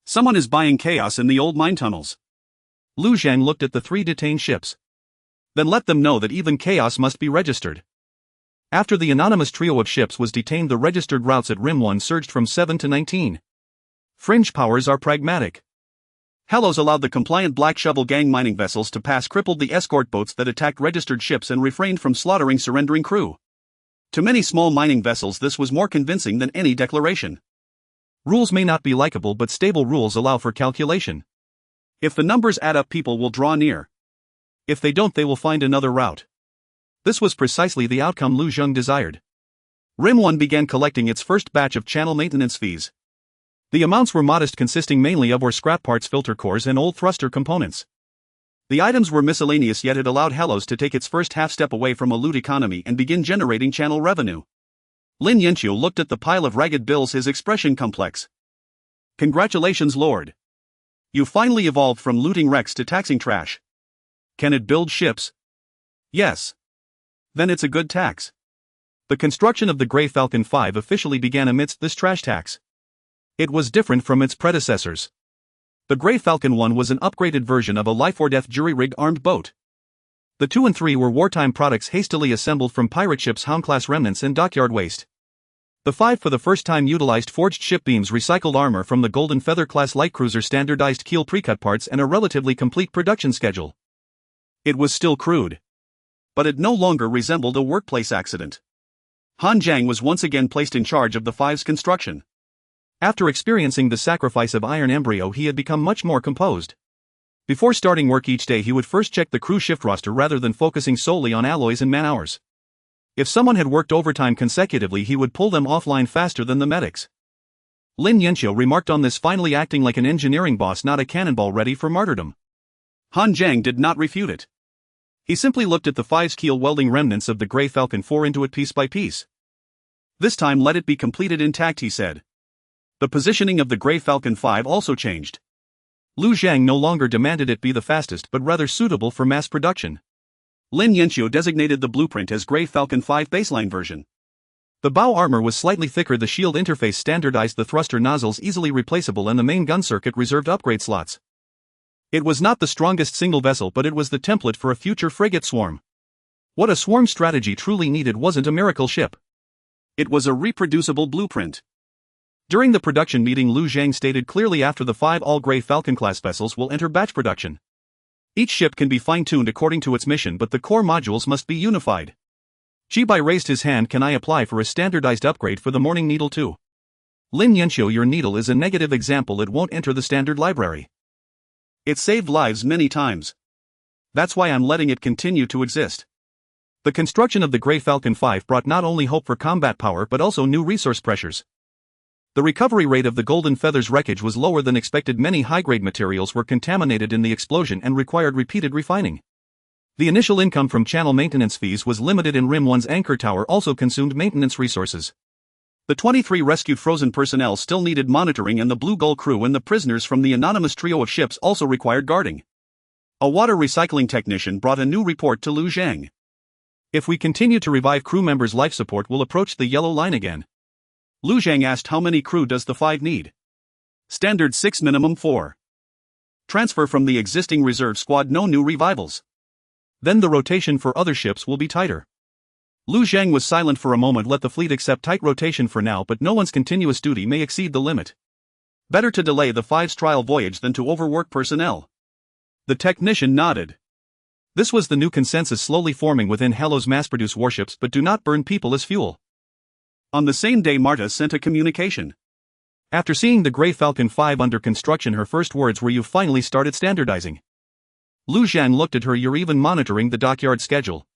Someone is buying chaos in the old mine tunnels. Lu Zhang looked at the 3 detained ships. Then let them know that even chaos must be registered. After the anonymous trio of ships was detained, the registered routes at Rim 1 surged from 7 to 19. Fringe powers are pragmatic. Helos allowed the compliant Black Shovel Gang mining vessels to pass, crippled the escort boats that attacked registered ships, and refrained from slaughtering surrendering crew. To many small mining vessels this was more convincing than any declaration. Rules may not be likable, but stable rules allow for calculation. If the numbers add up, people will draw near. If they don't, they will find another route. This was precisely the outcome Lu Zhang desired. Rim 1 began collecting its first batch of channel maintenance fees. The amounts were modest, consisting mainly of ore scrap parts, filter cores and old thruster components. The items were miscellaneous, yet it allowed Helos to take its first half step away from a loot economy and begin generating channel revenue. Lin Yanqiu looked at the pile of ragged bills, his expression complex. Congratulations, Lord. You finally evolved from looting wrecks to taxing trash. Can it build ships? Yes. Then it's a good tax. The construction of the Grey Falcon 5 officially began amidst this trash tax. It was different from its predecessors. The Grey Falcon 1 was an upgraded version of a life-or-death jury-rigged armed boat. The 2 and 3 were wartime products hastily assembled from pirate ships' Hound-class remnants and dockyard waste. The 5 for the first time utilized forged ship beams, recycled armor from the Golden Feather-class light cruiser, standardized keel precut parts and a relatively complete production schedule. It was still crude. But it no longer resembled a workplace accident. Han Jiang was once again placed in charge of the 5's construction. After experiencing the sacrifice of Iron Embryo, he had become much more composed. Before starting work each day, he would first check the crew shift roster rather than focusing solely on alloys and man-hours. If someone had worked overtime consecutively, he would pull them offline faster than the medics. Lin Yanqiu remarked on this, finally acting like an engineering boss, not a cannonball ready for martyrdom. Han Zhang did not refute it. He simply looked at the 5's keel, welding remnants of the Grey Falcon 4 into it piece by piece. This time let it be completed intact, he said. The positioning of the Grey Falcon 5 also changed. Lu Zhang no longer demanded it be the fastest but rather suitable for mass production. Lin Yanqiu designated the blueprint as Grey Falcon 5 baseline version. The bow armor was slightly thicker, the shield interface standardized, the thruster nozzles easily replaceable, and the main gun circuit reserved upgrade slots. It was not the strongest single vessel, but it was the template for a future frigate swarm. What a swarm strategy truly needed wasn't a miracle ship. It was a reproducible blueprint. During the production meeting, Lu Zhang stated clearly, after the 5 all-Grey Falcon-class vessels will enter batch production. Each ship can be fine-tuned according to its mission, but the core modules must be unified. Chibai raised his hand. Can I apply for a standardized upgrade for the Morning Needle too? Lin Yanqiu, your needle is a negative example, it won't enter the standard library. It saved lives many times. That's why I'm letting it continue to exist. The construction of the Grey Falcon 5 brought not only hope for combat power but also new resource pressures. The recovery rate of the Golden Feather's wreckage was lower than expected. Many high-grade materials were contaminated in the explosion and required repeated refining. The initial income from channel maintenance fees was limited, and Rim 1's anchor tower also consumed maintenance resources. The 23 rescued frozen personnel still needed monitoring, and the Blue Gull crew and the prisoners from the anonymous trio of ships also required guarding. A water recycling technician brought a new report to Lu Zhang. If we continue to revive crew members, life support will approach the yellow line again. Lu Zhang asked, how many crew does the 5 need? Standard 6, minimum 4. Transfer from the existing reserve squad, no new revivals. Then the rotation for other ships will be tighter. Lu Zhang was silent for a moment. Let the fleet accept tight rotation for now, but no one's continuous duty may exceed the limit. Better to delay the 5's trial voyage than to overwork personnel. The technician nodded. This was the new consensus slowly forming within Hello's mass-produce warships, but do not burn people as fuel. On the same day, Marta sent a communication. After seeing the Grey Falcon 5 under construction, her first words were, "You finally started standardizing." Lu Zhang looked at her. You're even monitoring the dockyard schedule.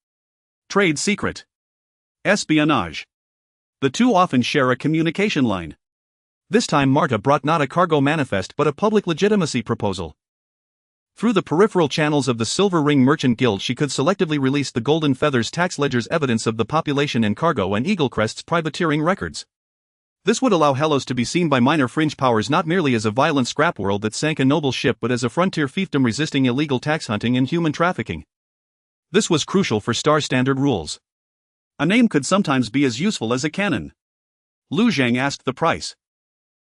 Trade secret. Espionage. The two often share a communication line. This time Marta brought not a cargo manifest but a public legitimacy proposal. Through the peripheral channels of the Silver Ring Merchant Guild, she could selectively release the Golden Feather's tax ledgers, evidence of the population and cargo, and Eaglecrest's privateering records. This would allow Hellos to be seen by minor fringe powers not merely as a violent scrap world that sank a noble ship, but as a frontier fiefdom resisting illegal tax hunting and human trafficking. This was crucial for Star Standard rules. A name could sometimes be as useful as a cannon. Lu Zhang asked the price.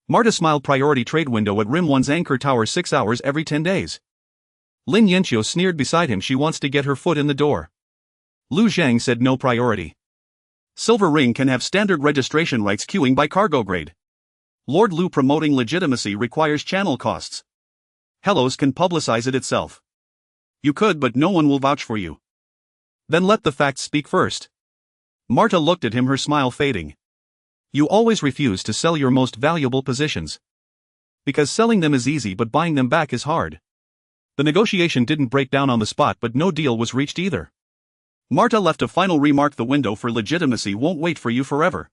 Marta smiled. Priority trade window at Rim 1's anchor tower, 6 hours every 10 days. Lin Yanqiu sneered beside him. She wants to get her foot in the door. Lu Zhang said no priority. Silver Ring can have standard registration rights, queuing by cargo grade. Lord Lu promoting legitimacy requires channel costs. Hellos can publicize it itself. You could, but no one will vouch for you. Then let the facts speak first. Marta looked at him, her smile fading. You always refuse to sell your most valuable positions. Because selling them is easy but buying them back is hard. The negotiation didn't break down on the spot, but no deal was reached either. Marta left a final remark. The window for legitimacy won't wait for you forever.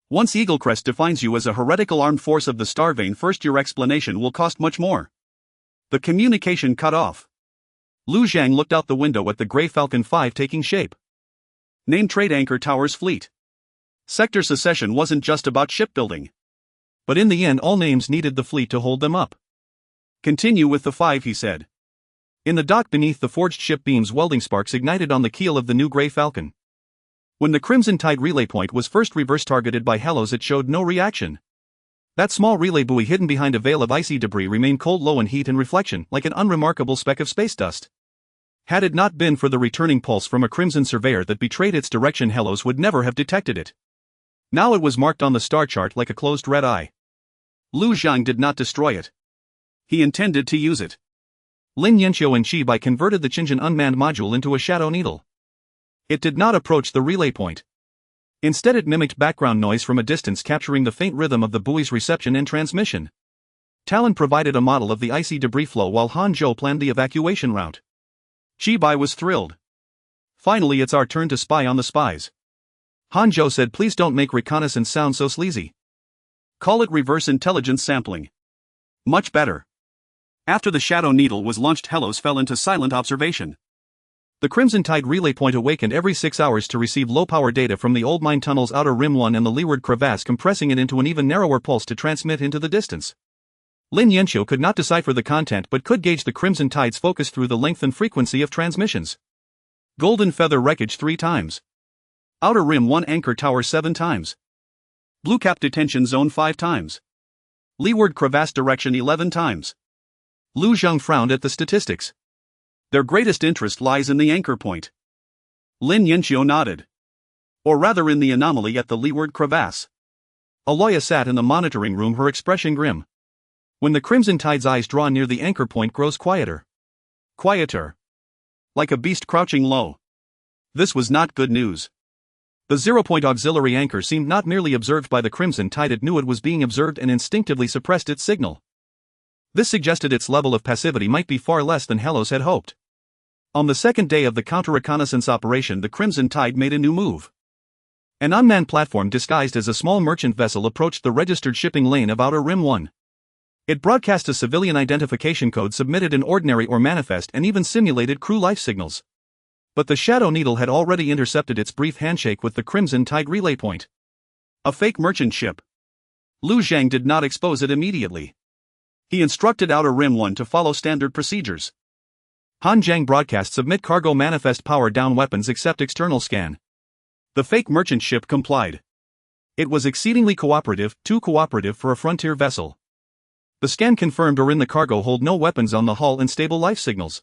Once Eaglecrest defines you as a heretical armed force of the Starvane, first your explanation will cost much more. The communication cut off. Lu Zhang looked out the window at the Grey Falcon 5 taking shape. Name trade anchor towers fleet. Sector secession wasn't just about shipbuilding. But in the end all names needed the fleet to hold them up. Continue with the 5, he said. In the dock beneath the forged ship beams, welding sparks ignited on the keel of the new Grey Falcon. When the Crimson Tide relay point was first reverse targeted by Hellos, it showed no reaction. That small relay buoy hidden behind a veil of icy debris remained cold, low in heat and reflection, like an unremarkable speck of space dust. Had it not been for the returning pulse from a Crimson surveyor that betrayed its direction, Hellos would never have detected it. Now it was marked on the star chart like a closed red eye. Lu Zhang did not destroy it. He intended to use it. Lin Yanqiu and Chibai converted the Qingjin unmanned module into a shadow needle. It did not approach the relay point. Instead it mimicked background noise from a distance, capturing the faint rhythm of the buoy's reception and transmission. Talon provided a model of the icy debris flow while Han Zhou planned the evacuation route. Chibai was thrilled. Finally, it's our turn to spy on the spies. Hanzhou said, please don't make Reconnaissance sound so sleazy. Call it reverse intelligence sampling. Much better. After the Shadow Needle was launched, Helos fell into silent observation. The Crimson Tide relay point awakened every 6 hours to receive low-power data from the old mine tunnel's outer rim 1 and the leeward crevasse, compressing it into an even narrower pulse to transmit into the distance. Lin Yanqiu could not decipher the content but could gauge the Crimson Tide's focus through the length and frequency of transmissions. Golden Feather Wreckage 3 times. Outer Rim 1 Anchor Tower 7 times. Blue Cap Detention Zone 5 times. Leeward Crevasse Direction 11 times. Lu Zheng frowned at the statistics. Their greatest interest lies in the anchor point. Lin Yanqiu nodded. Or rather in the anomaly at the leeward crevasse. Aloya sat in the monitoring room, her expression grim. When the Crimson Tide's eyes draw near, the anchor point grows quieter. Quieter. Like a beast crouching low. This was not good news. The 0-point auxiliary anchor seemed not merely observed by the Crimson Tide, it knew it was being observed and instinctively suppressed its signal. This suggested its level of passivity might be far less than Helos had hoped. On the second day of the counter-reconnaissance operation, the Crimson Tide made a new move. An unmanned platform disguised as a small merchant vessel approached the registered shipping lane of Outer Rim 1. It broadcast a civilian identification code, submitted an ordinary or manifest, and even simulated crew life signals. But the Shadow Needle had already intercepted its brief handshake with the Crimson Tide relay point. A fake merchant ship. Lu Zheng did not expose it immediately. He instructed Outer Rim 1 to follow standard procedures. Han Zhang broadcast, submit cargo manifest, power down weapons, accept external scan. The fake merchant ship complied. It was exceedingly cooperative, too cooperative for a frontier vessel. The scan confirmed or in the cargo hold no weapons on the hull and stable life signals.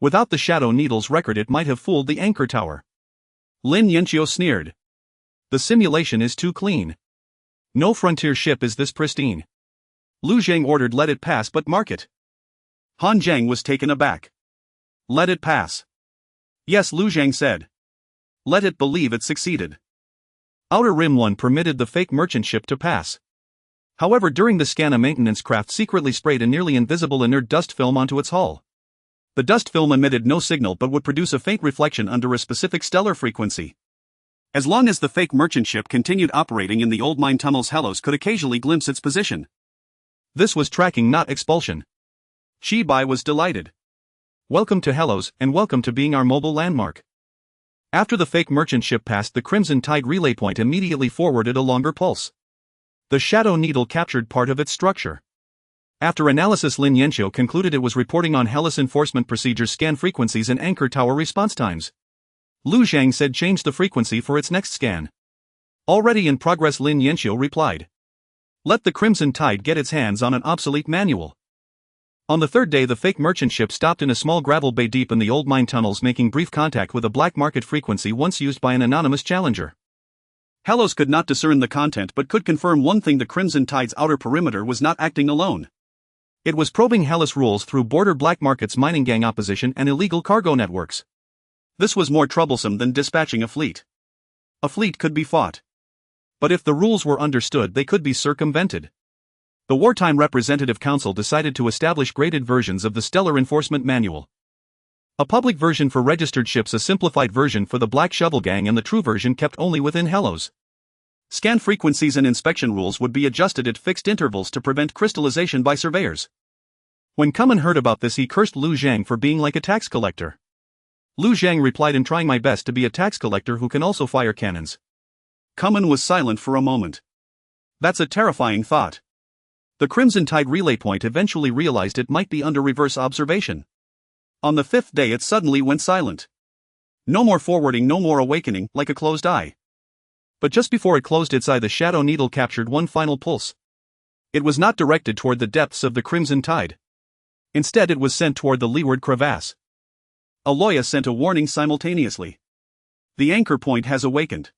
Without the Shadow Needle's record, it might have fooled the anchor tower. Lin Yanqiu sneered. The simulation is too clean. No frontier ship is this pristine. Lu Zheng ordered, let it pass, but mark it. Han Zhang was taken aback. Let it pass. Yes, Lu Zheng said. Let it believe it succeeded. Outer Rim 1 permitted the fake merchant ship to pass. However, during the scan, a maintenance craft secretly sprayed a nearly invisible inert dust film onto its hull. The dust film emitted no signal but would produce a faint reflection under a specific stellar frequency. As long as the fake merchant ship continued operating in the old mine tunnels, Helos could occasionally glimpse its position. This was tracking, not expulsion. Shi Bai was delighted. Welcome to Helos, and welcome to being our mobile landmark. After the fake merchant ship passed, the Crimson Tide relay point immediately forwarded a longer pulse. The Shadow Needle captured part of its structure. After analysis, Lin Yanqiu concluded it was reporting on Helos enforcement procedures, scan frequencies, and anchor tower response times. Lu Zheng said change the frequency for its next scan. Already in progress, Lin Yanqiu replied. Let the Crimson Tide get its hands on an obsolete manual. On the third day, the fake merchant ship stopped in a small gravel bay deep in the old mine tunnels, making brief contact with a black market frequency once used by an anonymous challenger. Helos could not discern the content but could confirm one thing: the Crimson Tide's outer perimeter was not acting alone. It was probing Helos rules through border black markets, mining gang opposition, and illegal cargo networks. This was more troublesome than dispatching a fleet. A fleet could be fought. But if the rules were understood, they could be circumvented. The Wartime Representative Council decided to establish graded versions of the Stellar Enforcement Manual. A public version for registered ships, a simplified version for the Black Shovel Gang, and the true version kept only within Helos. Scan frequencies and inspection rules would be adjusted at fixed intervals to prevent crystallization by surveyors. When Kuman heard about this, he cursed Lu Zheng for being like a tax collector. Lu Zheng replied, "I'm trying my best to be a tax collector who can also fire cannons." Kuman was silent for a moment. That's a terrifying thought. The Crimson Tide relay point eventually realized it might be under reverse observation. On the fifth day, it suddenly went silent. No more forwarding, no more awakening, like a closed eye. But just before it closed its eye, the Shadow Needle captured one final pulse. It was not directed toward the depths of the Crimson Tide. Instead, it was sent toward the leeward crevasse. Aloya sent a warning simultaneously. The anchor point has awakened.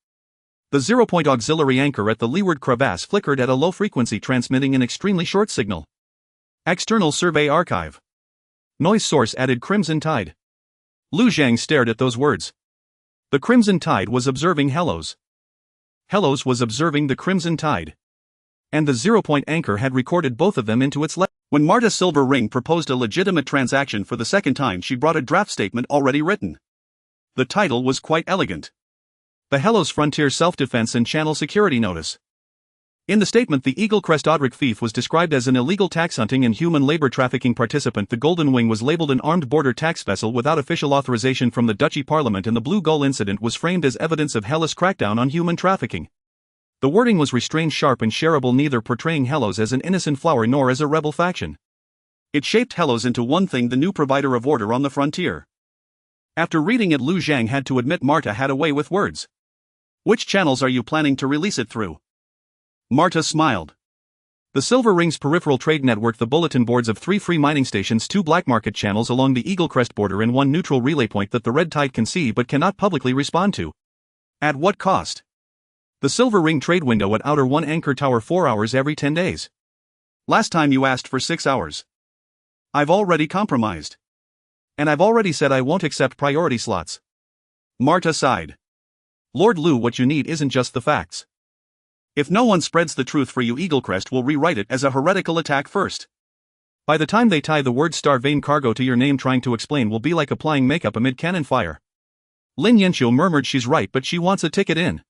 The 0-point auxiliary anchor at the leeward crevasse flickered at a low frequency, transmitting an extremely short signal. External survey archive. Noise source added Crimson Tide. Lu Zheng stared at those words. The Crimson Tide was observing Helos. Helos was observing the Crimson Tide. And the 0-point anchor had recorded both of them into its When Marta Silver Ring proposed a legitimate transaction for the second time, she brought a draft statement already written. The title was quite elegant. The Hellos Frontier Self-Defense and Channel Security Notice. In the statement, the Eagle Crest Audric thief was described as an illegal tax hunting and human labor trafficking participant. The Golden Wing was labeled an armed border tax vessel without official authorization from the Duchy Parliament, and the Blue Gull incident was framed as evidence of Hellas' crackdown on human trafficking. The wording was restrained, sharp and shareable, neither portraying Hellos as an innocent flower nor as a rebel faction. It shaped Hellos into one thing: the new provider of order on the frontier. After reading it, Lu Zhang had to admit Marta had a way with words. "Which channels are you planning to release it through?" Marta smiled. "The Silver Ring's peripheral trade network, the bulletin boards of 3 free mining stations, 2 black market channels along the Eagle Crest border, and 1 neutral relay point that the Red Tide can see but cannot publicly respond to." "At what cost?" "The Silver Ring trade window at Outer 1 Anchor Tower, 4 hours every 10 days. Last time you asked for 6 hours. I've already compromised. And I've already said I won't accept priority slots." Marta sighed. "Lord Lu, what you need isn't just the facts. If no one spreads the truth for you, Eaglecrest will rewrite it as a heretical attack first. By the time they tie the word Star-Vane cargo to your name, trying to explain will be like applying makeup amid cannon fire." Lin Yanqiu murmured, "She's right, but she wants a ticket in."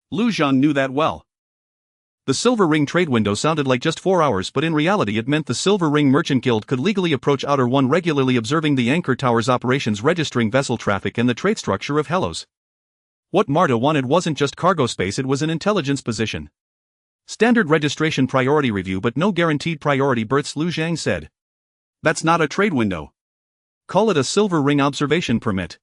Lu Zhan knew that well. The Silver Ring trade window sounded like just 4 hours, but in reality it meant the Silver Ring Merchant Guild could legally approach Outer 1, regularly observing the Anchor Tower's operations, registering vessel traffic and the trade structure of Hellos. What Marta wanted wasn't just cargo space, it was an intelligence position. "Standard registration priority review, but no guaranteed priority berths," Lu Zhang said. "That's not a trade window. Call it a Silver Ring observation permit.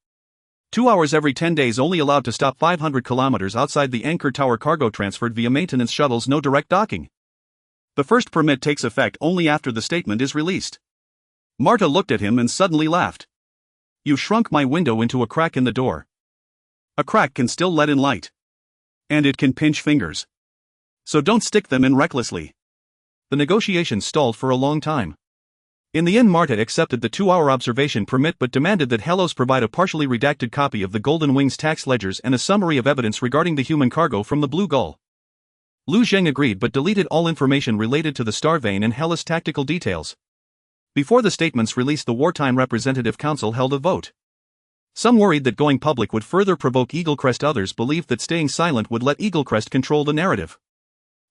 2 hours every 10 days, only allowed to stop 500 kilometers outside the Anchor Tower, cargo transferred via maintenance shuttles, no direct docking. The first permit takes effect only after the statement is released." Marta looked at him and suddenly laughed. "You shrunk my window into a crack in the door. A crack can still let in light. And it can pinch fingers. So don't stick them in recklessly." The negotiations stalled for a long time. In the end, Marta accepted the 2-hour observation permit but demanded that Hellos provide a partially redacted copy of the Golden Wing's tax ledgers and a summary of evidence regarding the human cargo from the Blue Gull. Lu Zheng agreed but deleted all information related to the Star-Vane and Hellas tactical details. Before the statements released, the Wartime Representative Council held a vote. Some worried that going public would further provoke Eaglecrest, others believed that staying silent would let Eaglecrest control the narrative.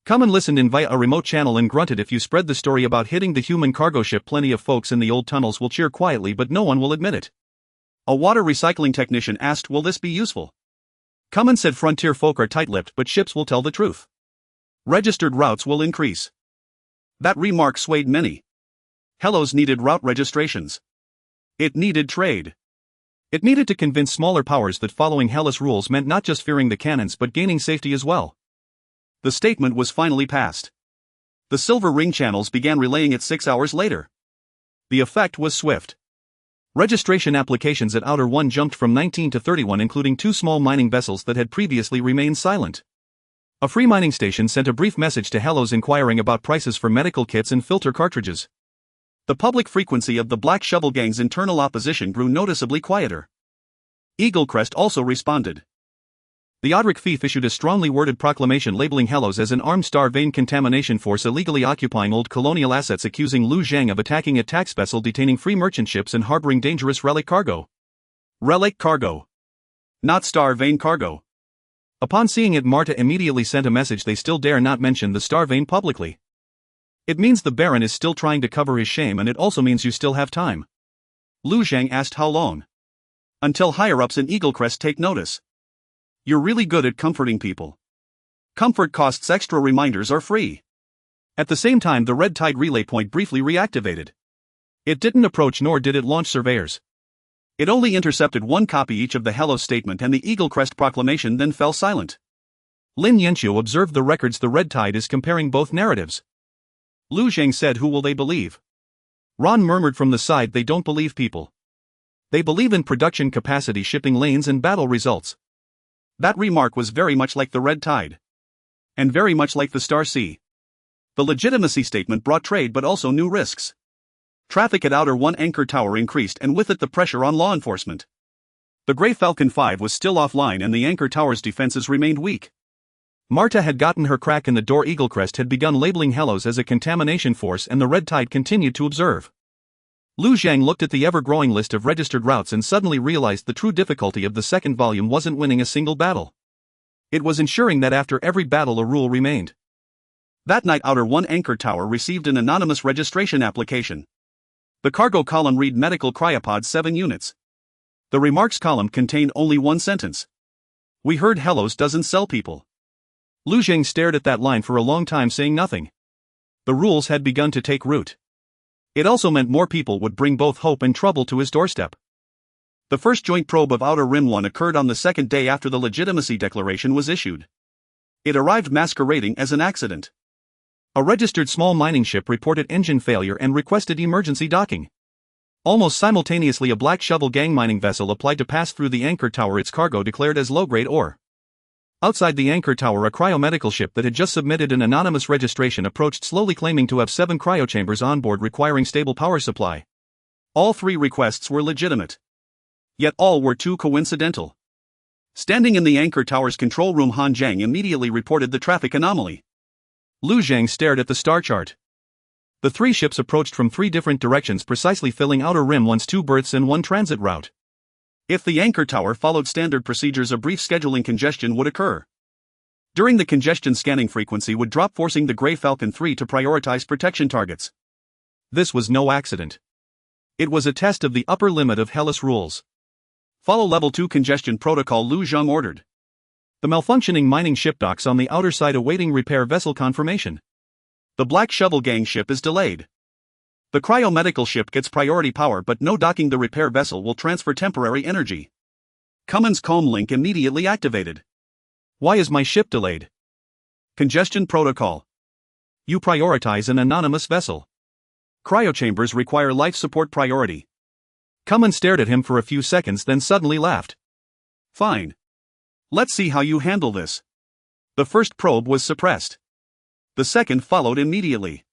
Kamen listened in via a remote channel and grunted, "If you spread the story about hitting the human cargo ship, plenty of folks in the old tunnels will cheer quietly, but no one will admit it." A water recycling technician asked, "Will this be useful?" Kamen said, "Frontier folk are tight-lipped, but ships will tell the truth. Registered routes will increase." That remark swayed many. Hellos needed route registrations. It needed trade. It needed to convince smaller powers that following Hellas rules meant not just fearing the cannons but gaining safety as well. The statement was finally passed. The Silver Ring channels began relaying it 6 hours later. The effect was swift. Registration applications at Outer 1 jumped from 19 to 31, including 2 small mining vessels that had previously remained silent. A free mining station sent a brief message to Hellos inquiring about prices for medical kits and filter cartridges. The public frequency of the Black Shovel Gang's internal opposition grew noticeably quieter. Eaglecrest also responded. The Audric thief issued a strongly worded proclamation labeling Hellos as an armed Star-Vane contamination force illegally occupying old colonial assets, accusing Lu Zhang of attacking a tax vessel, detaining free merchant ships, and harboring dangerous relic cargo. Relic cargo. Not Star-Vane cargo. Upon seeing it, Marta immediately sent a message: "They still dare not mention the Star-Vane publicly. It means the Baron is still trying to cover his shame, and it also means you still have time." Lu Zhang asked, "How long?" "Until higher-ups in Eaglecrest take notice. You're really good at comforting people. Comfort costs extra, reminders are free." At the same time, the Red Tide relay point briefly reactivated. It didn't approach nor did it launch surveyors. It only intercepted 1 copy each of the Hellos statement and the Eaglecrest proclamation, then fell silent. Lin Yanqiu observed the records. "The Red Tide is comparing both narratives." Lu Zhang said, "Who will they believe?" Ron murmured from the side, "They don't believe people. They believe in production capacity, shipping lanes, and battle results." That remark was very much like the Red Tide. And very much like the Star Sea. The legitimacy statement brought trade but also new risks. Traffic at Outer 1 Anchor Tower increased, and with it the pressure on law enforcement. The Grey Falcon 5 was still offline and the Anchor Tower's defenses remained weak. Marta had gotten her crack in the door. Eaglecrest had begun labeling Hellos as a contamination force, and the Red Tide continued to observe. Lu Zhang looked at the ever-growing list of registered routes and suddenly realized the true difficulty of the second volume wasn't winning a single battle. It was ensuring that after every battle a rule remained. That night Outer 1 anchor tower received an anonymous registration application. The cargo column read medical cryopod 7 units. The remarks column contained only one sentence. We heard Hellos doesn't sell people. Lu Zhang stared at that line for a long time saying nothing. The rules had begun to take root. It also meant more people would bring both hope and trouble to his doorstep. The first joint probe of Outer Rim 1 occurred on the second day after the legitimacy declaration was issued. It arrived masquerading as an accident. A registered small mining ship reported engine failure and requested emergency docking. Almost simultaneously a black shovel gang mining vessel applied to pass through the anchor tower, its cargo declared as low-grade ore. Outside the anchor tower, a cryomedical ship that had just submitted an anonymous registration approached slowly, claiming to have 7 cryochambers on board requiring stable power supply. All 3 requests were legitimate. Yet all were too coincidental. Standing in the anchor tower's control room, Han Zhang immediately reported the traffic anomaly. Lu Zhang stared at the star chart. The 3 ships approached from 3 different directions, precisely filling Outer Rim 1's 2 berths and 1 transit route. If the anchor tower followed standard procedures, a brief scheduling congestion would occur. During the congestion, scanning frequency would drop, forcing the Grey Falcon 3 to prioritize protection targets. This was no accident. It was a test of the upper limit of Hellas rules. Follow Level 2 congestion protocol, Lu Zhang ordered. The malfunctioning mining ship docks on the outer side awaiting repair vessel confirmation. The Black Shovel Gang ship is delayed. The cryomedical ship gets priority power, but no docking. The repair vessel will transfer temporary energy. Cummins comb link immediately activated. Why is my ship delayed? Congestion protocol. You prioritize an anonymous vessel. Cryochambers require life support priority. Cummins stared at him for a few seconds, then suddenly laughed. Fine. Let's see how you handle this. The first probe was suppressed. The second followed immediately.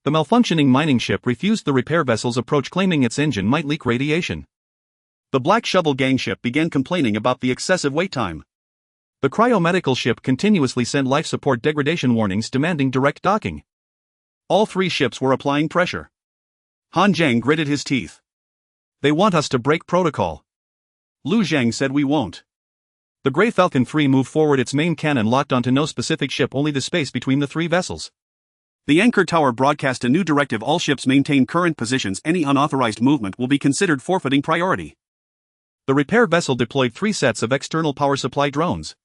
The malfunctioning mining ship refused the repair vessel's approach, claiming its engine might leak radiation. The Black Shovel Gang ship began complaining about the excessive wait time. The cryomedical ship continuously sent life support degradation warnings demanding direct docking. All 3 ships were applying pressure. Han Zhang gritted his teeth. They want us to break protocol. Lu Zhang said we won't. The Grey Falcon 3 moved forward, its main cannon locked onto no specific ship, only the space between the 3 vessels. The anchor tower broadcast a new directive: all ships maintain current positions. Any unauthorized movement will be considered forfeiting priority. The repair vessel deployed 3 sets of external power supply drones.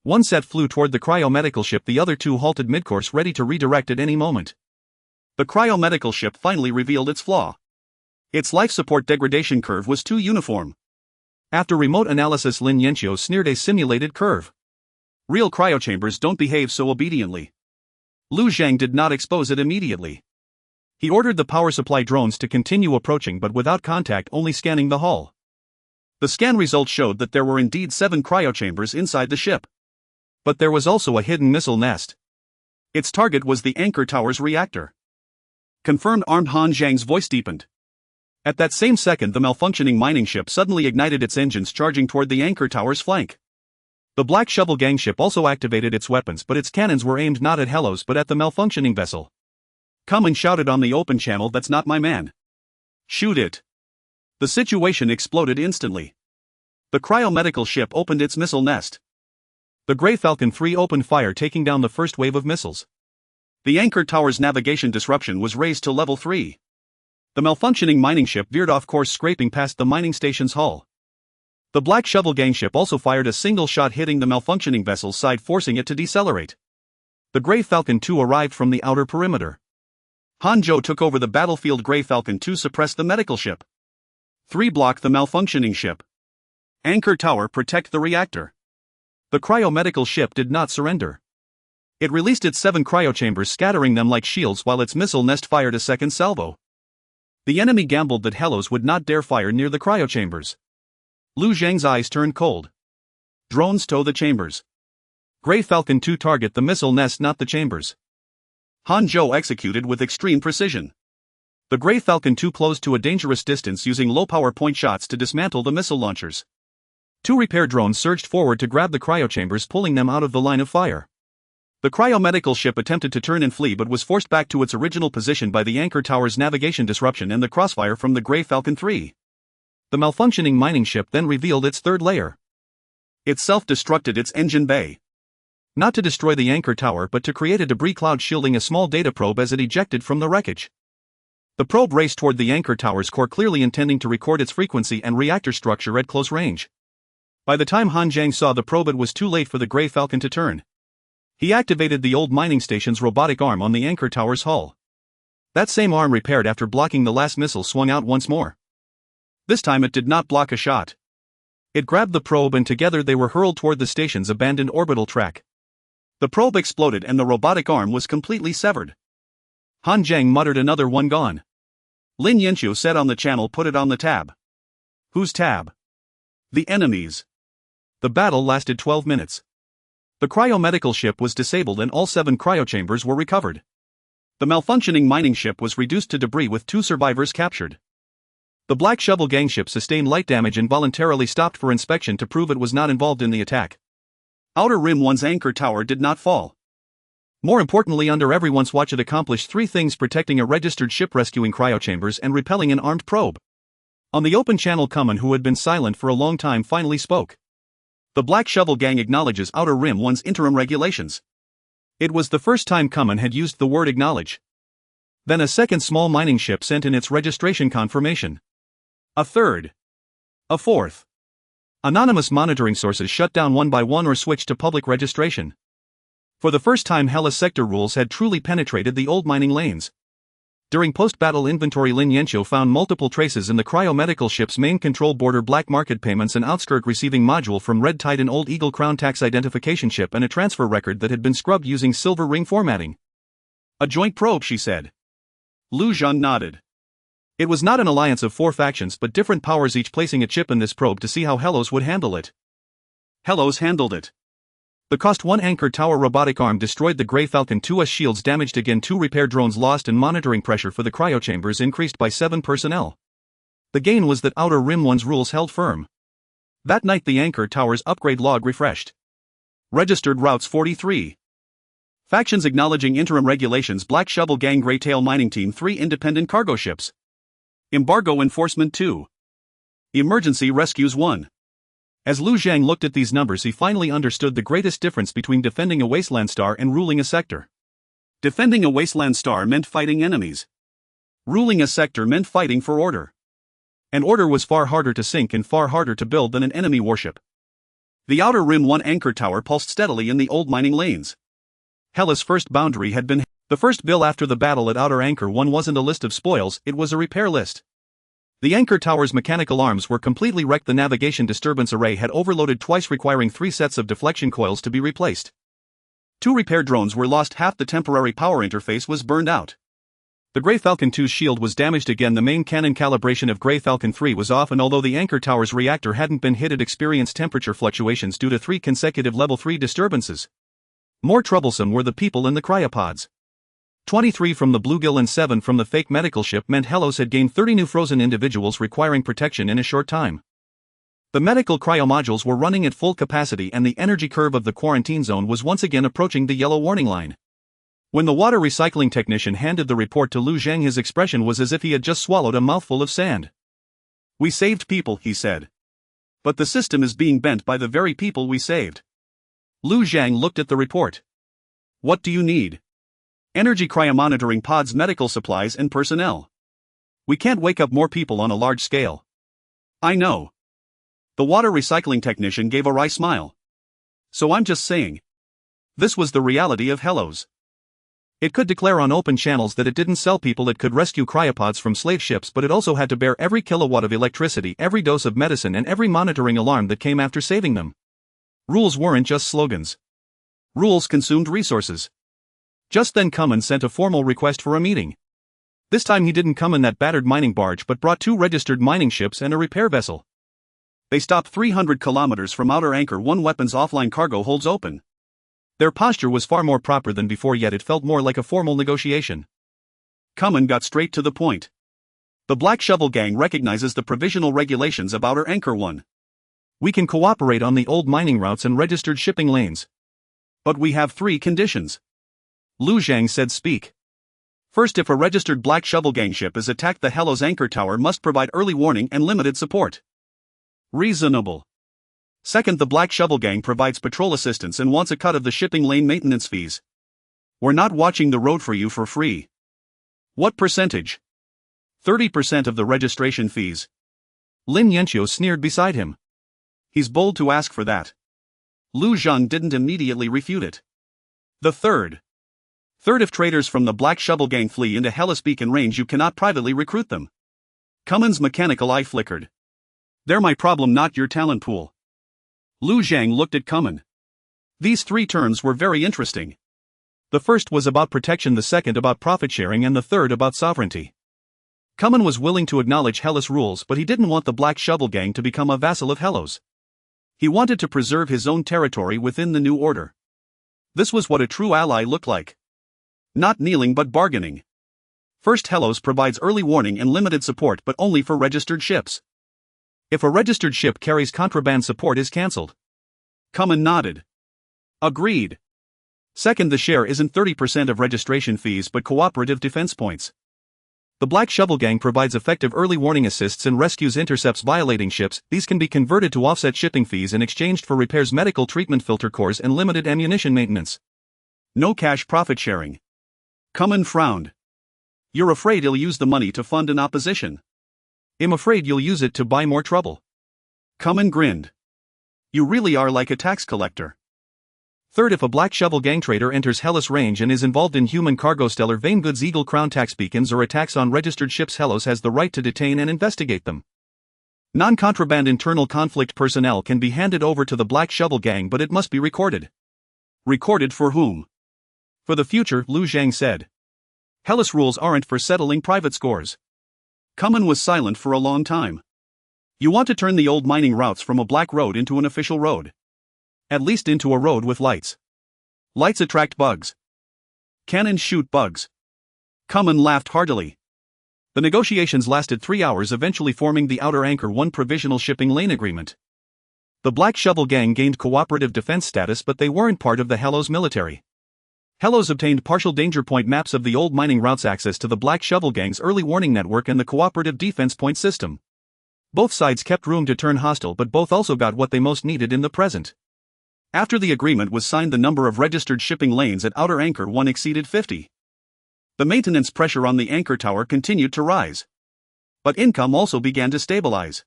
1 set flew toward the cryomedical ship, the other 2 halted midcourse, ready to redirect at any moment. The cryomedical ship finally revealed its flaw. Its life support degradation curve was too uniform. After remote analysis, Lin Yanqiu sneered, a simulated curve. Real cryochambers don't behave so obediently. Lu Zhang did not expose it immediately. He ordered the power supply drones to continue approaching, but without contact, only scanning the hull. The scan results showed that there were indeed 7 cryochambers inside the ship. But there was also a hidden missile nest. Its target was the anchor tower's reactor. Confirmed. Armed. Han Zhang's voice deepened. At that same second, the malfunctioning mining ship suddenly ignited its engines, charging toward the anchor tower's flank. The Black Shovel Gang ship also activated its weapons, but its cannons were aimed not at Hellos but at the malfunctioning vessel. Cummins shouted on the open channel, "That's not my man. Shoot it." The situation exploded instantly. The cryomedical ship opened its missile nest. The Grey Falcon 3 opened fire, taking down the first wave of missiles. The anchor tower's navigation disruption was raised to level 3. The malfunctioning mining ship veered off course, scraping past the mining station's hull. The Black Shovel Gang ship also fired a single shot, hitting the malfunctioning vessel's side, forcing it to decelerate. The Grey Falcon 2 arrived from the outer perimeter. Han Zhou took over the battlefield. Grey Falcon 2 suppressed the medical ship. 3 blocked the malfunctioning ship. Anchor tower, protect the reactor. The cryomedical ship did not surrender. It released its 7 cryochambers, scattering them like shields, while its missile nest fired a second salvo. The enemy gambled that Hellos would not dare fire near the cryochambers. Lu Zhang's eyes turned cold. Drones tow the chambers. Grey Falcon 2 target the missile nest, not the chambers. Han Zhou executed with extreme precision. The Grey Falcon 2 closed to a dangerous distance, using low-power point shots to dismantle the missile launchers. 2 repair drones surged forward to grab the cryochambers, pulling them out of the line of fire. The cryomedical ship attempted to turn and flee, but was forced back to its original position by the anchor tower's navigation disruption and the crossfire from the Grey Falcon 3. The malfunctioning mining ship then revealed its 3rd layer. It self-destructed its engine bay. Not to destroy the anchor tower but to create a debris cloud shielding a small data probe as it ejected from the wreckage. The probe raced toward the anchor tower's core, clearly intending to record its frequency and reactor structure at close range. By the time Han Zhang saw the probe, it was too late for the Grey Falcon to turn. He activated the old mining station's robotic arm on the anchor tower's hull. That same arm, repaired after blocking the last missile, swung out once more. This time it did not block a shot. It grabbed the probe and together they were hurled toward the station's abandoned orbital track. The probe exploded and the robotic arm was completely severed. Han Zhang muttered, "Another one gone." Lin Yanqiu said on the channel, "Put it on the tab." Whose tab? The enemy's. The battle lasted 12 minutes. The cryomedical ship was disabled and all 7 cryochambers were recovered. The malfunctioning mining ship was reduced to debris with 2 survivors captured. The Black Shovel gang ship sustained light damage and voluntarily stopped for inspection to prove it was not involved in the attack. Outer Rim 1's anchor tower did not fall. More importantly, under everyone's watch, it accomplished 3 things: protecting a registered ship, rescuing cryochambers, and repelling an armed probe. On the open channel, Kuman, who had been silent for a long time, finally spoke. The Black Shovel gang acknowledges Outer Rim 1's interim regulations. It was the first time Kuman had used the word acknowledge. Then a second small mining ship sent in its registration confirmation. A third. A fourth. Anonymous monitoring sources shut down one by one or switched to public registration. For the first time, Hella sector rules had truly penetrated the old mining lanes. During post-battle inventory, Lin Yanqiu found multiple traces in the cryomedical ship's main control border, black market payments, an outskirt receiving module from Red Tide, an old Eagle Crown tax identification ship, and a transfer record that had been scrubbed using silver ring formatting. A joint probe, she said. Lu Zhan nodded. It was not an alliance of 4 factions but different powers, each placing a chip in this probe to see how Hellos would handle it. Hellos handled it. The cost: 1 anchor tower robotic arm destroyed, the Grey Falcon 2's shields damaged again, 2 repair drones lost, and monitoring pressure for the cryochambers increased by 7 personnel. The gain was that Outer Rim 1's rules held firm. That night the anchor tower's upgrade log refreshed. Registered routes 43. Factions acknowledging interim regulations: Black Shovel Gang, Greytail Mining Team 3, independent cargo ships. Embargo enforcement 2. Emergency rescues 1. As Lu Zhang looked at these numbers, he finally understood the greatest difference between defending a wasteland star and ruling a sector. Defending a wasteland star meant fighting enemies. Ruling a sector meant fighting for order. And order was far harder to sink and far harder to build than an enemy warship. The Outer Rim 1 anchor tower pulsed steadily in the old mining lanes. Hella's first boundary had been the first bill after the battle at Outer Anchor 1 wasn't a list of spoils, it was a repair list. The anchor tower's mechanical arms were completely wrecked. The navigation disturbance array had overloaded twice, requiring 3 sets of deflection coils to be replaced. 2 repair drones were lost. Half the temporary power interface was burned out. The Grey Falcon 2's shield was damaged again. The main cannon calibration of Grey Falcon 3 was off, and although the anchor tower's reactor hadn't been hit, it experienced temperature fluctuations due to 3 consecutive level 3 disturbances. More troublesome were the people in the cryopods. 23 from the Bluegill and 7 from the fake medical ship meant Hellos had gained 30 new frozen individuals requiring protection in a short time. The medical cryomodules were running at full capacity and the energy curve of the quarantine zone was once again approaching the yellow warning line. When the water recycling technician handed the report to Lu Zhang, his expression was as if he had just swallowed a mouthful of sand. "We saved people," he said. "But the system is being bent by the very people we saved." Lu Zhang looked at the report. "What do you need?" "Energy cryomonitoring pods, medical supplies, and personnel. We can't wake up more people on a large scale." "I know." The water recycling technician gave a wry smile. "So I'm just saying. This was the reality of Hellos. It could declare on open channels that it didn't sell people, it could rescue cryopods from slave ships, but it also had to bear every kilowatt of electricity, every dose of medicine, and every monitoring alarm that came after saving them. Rules weren't just slogans. Rules consumed resources." Just then Kuman sent a formal request for a meeting. This time he didn't come in that battered mining barge but brought 2 registered mining ships and a repair vessel. They stopped 300 kilometers from Outer Anchor 1, weapons offline, cargo holds open. Their posture was far more proper than before, yet it felt more like a formal negotiation. Kuman got straight to the point. "The Black Shovel Gang recognizes the provisional regulations of Outer Anchor 1. We can cooperate on the old mining routes and registered shipping lanes. But we have 3 conditions." Lu Zhang said, "Speak." "First, if a registered Black Shovel Gang ship is attacked, the Hellos anchor tower must provide early warning and limited support." "Reasonable." Second, the Black Shovel Gang provides patrol assistance and wants a cut of the shipping lane maintenance fees. We're not watching the road for you for free. What percentage? 30% of the registration fees. Lin Yanqiu sneered beside him. He's bold to ask for that. Lu Zhang didn't immediately refute it. The third, if traders from the Black Shovel Gang flee into Hellas Beacon range, you cannot privately recruit them. Cummins' mechanical eye flickered. They're my problem, not your talent pool. Lu Zhang looked at Cummin. These three terms were very interesting. The first was about protection, the second about profit sharing, and the third about sovereignty. Cummin was willing to acknowledge Hellas rules, but he didn't want the Black Shovel Gang to become a vassal of Hellas. He wanted to preserve his own territory within the new order. This was what a true ally looked like. Not kneeling but bargaining. First, Hellas provides early warning and limited support, but only for registered ships. If a registered ship carries contraband, support is cancelled. Cummin nodded. Agreed. Second, the share isn't 30% of registration fees but cooperative defense points. The Black Shovel Gang provides effective early warning assists and rescues intercepts violating ships. These can be converted to offset shipping fees in exchange for repairs, medical treatment, filter cores, and limited ammunition maintenance. No cash profit sharing. Cummin frowned. You're afraid he'll use the money to fund an opposition? I'm afraid you'll use it to buy more trouble. Cummin grinned. You really are like a tax collector. Third, if a Black Shovel Gang trader enters Hellas range and is involved in human cargo, stellar vein goods, Eagle Crown tax beacons, or attacks on registered ships, Hellas has the right to detain and investigate them. Non-contraband internal conflict personnel can be handed over to the Black Shovel Gang, but it must be recorded. Recorded for whom? For the future, Lu Zhang said. Hellas rules aren't for settling private scores. Cummin was silent for a long time. You want to turn the old mining routes from a black road into an official road. At least into a road with lights. Lights attract bugs. Cannons shoot bugs. Cummin laughed heartily. The negotiations lasted 3 hours, eventually forming the Outer Anchor 1 provisional shipping lane agreement. The Black Shovel Gang gained cooperative defense status, but they weren't part of the Hellas military. Hellas obtained partial danger point maps of the old mining routes, access to the Black Shovel Gang's early warning network, and the cooperative defense point system. Both sides kept room to turn hostile, but both also got what they most needed in the present. After the agreement was signed, the number of registered shipping lanes at Outer Anchor 1 exceeded 50. The maintenance pressure on the anchor tower continued to rise. But income also began to stabilize.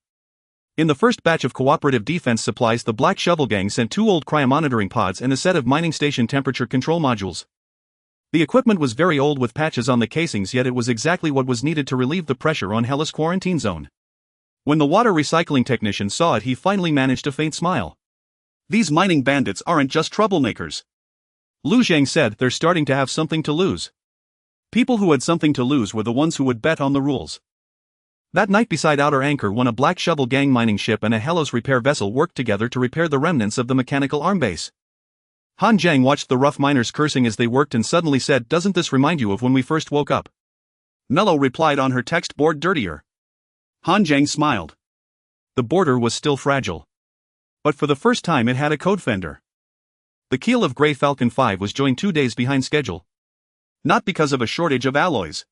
In the first batch of cooperative defense supplies, the Black Shovel Gang sent 2 old cryomonitoring pods and a set of mining station temperature control modules. The equipment was very old with patches on the casings, yet it was exactly what was needed to relieve the pressure on Hellas' quarantine zone. When the water recycling technician saw it, he finally managed a faint smile. These mining bandits aren't just troublemakers. Lu Zhang said, they're starting to have something to lose. People who had something to lose were the ones who would bet on the rules. That night beside Outer Anchor 1, a Black Shovel Gang mining ship and a Hellas repair vessel worked together to repair the remnants of the mechanical arm base. Han Zhang watched the rough miners cursing as they worked and suddenly said, doesn't this remind you of when we first woke up? Mello replied on her text board, dirtier. Han Zhang smiled. The border was still fragile. But for the first time it had a code fender. The keel of Grey Falcon 5 was joined 2 days behind schedule. Not because of a shortage of alloys,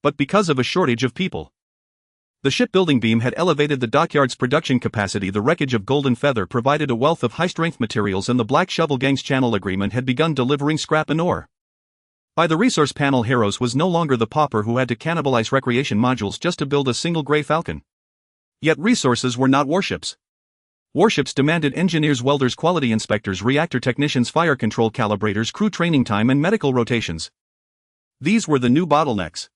but because of a shortage of people. The shipbuilding beam had elevated the dockyard's production capacity, the wreckage of Golden Feather provided a wealth of high-strength materials, and the Black Shovel Gang's channel agreement had begun delivering scrap and ore. By the resource panel, Heroes was no longer the pauper who had to cannibalize recreation modules just to build a single Grey Falcon. Yet resources were not warships. Warships demanded engineers, welders, quality inspectors, reactor technicians, fire control calibrators, crew training time, and medical rotations. These were the new bottlenecks.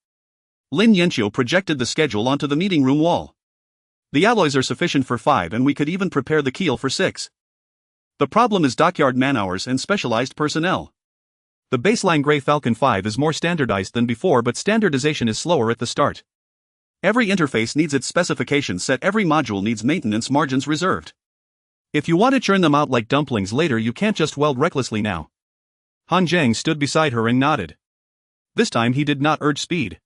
Lin Yanqiu projected the schedule onto the meeting room wall. The alloys are sufficient for 5, and we could even prepare the keel for 6. The problem is dockyard man-hours and specialized personnel. The baseline Grey Falcon 5 is more standardized than before, but standardization is slower at the start. Every interface needs its specifications set, every module needs maintenance margins reserved. If you want to churn them out like dumplings later, you can't just weld recklessly now. Han Zhang stood beside her and nodded. This time he did not urge speed.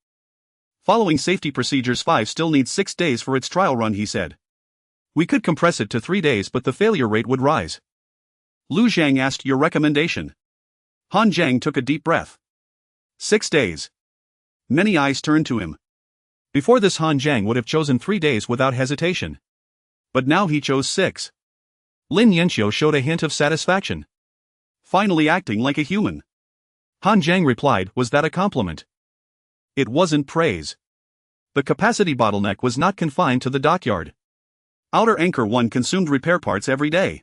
Following safety procedures, 5 still needs 6 days for its trial run, he said. We could compress it to 3 days, but the failure rate would rise. Lu Zhang asked, your recommendation? Han Zhang took a deep breath. 6 days. Many eyes turned to him. Before this, Han Zhang would have chosen 3 days without hesitation. But now he chose 6. Lin Yanxiu showed a hint of satisfaction. Finally acting like a human. Han Zhang replied, was that a compliment? It wasn't praise. The capacity bottleneck was not confined to the dockyard. Outer Anchor 1 consumed repair parts every day.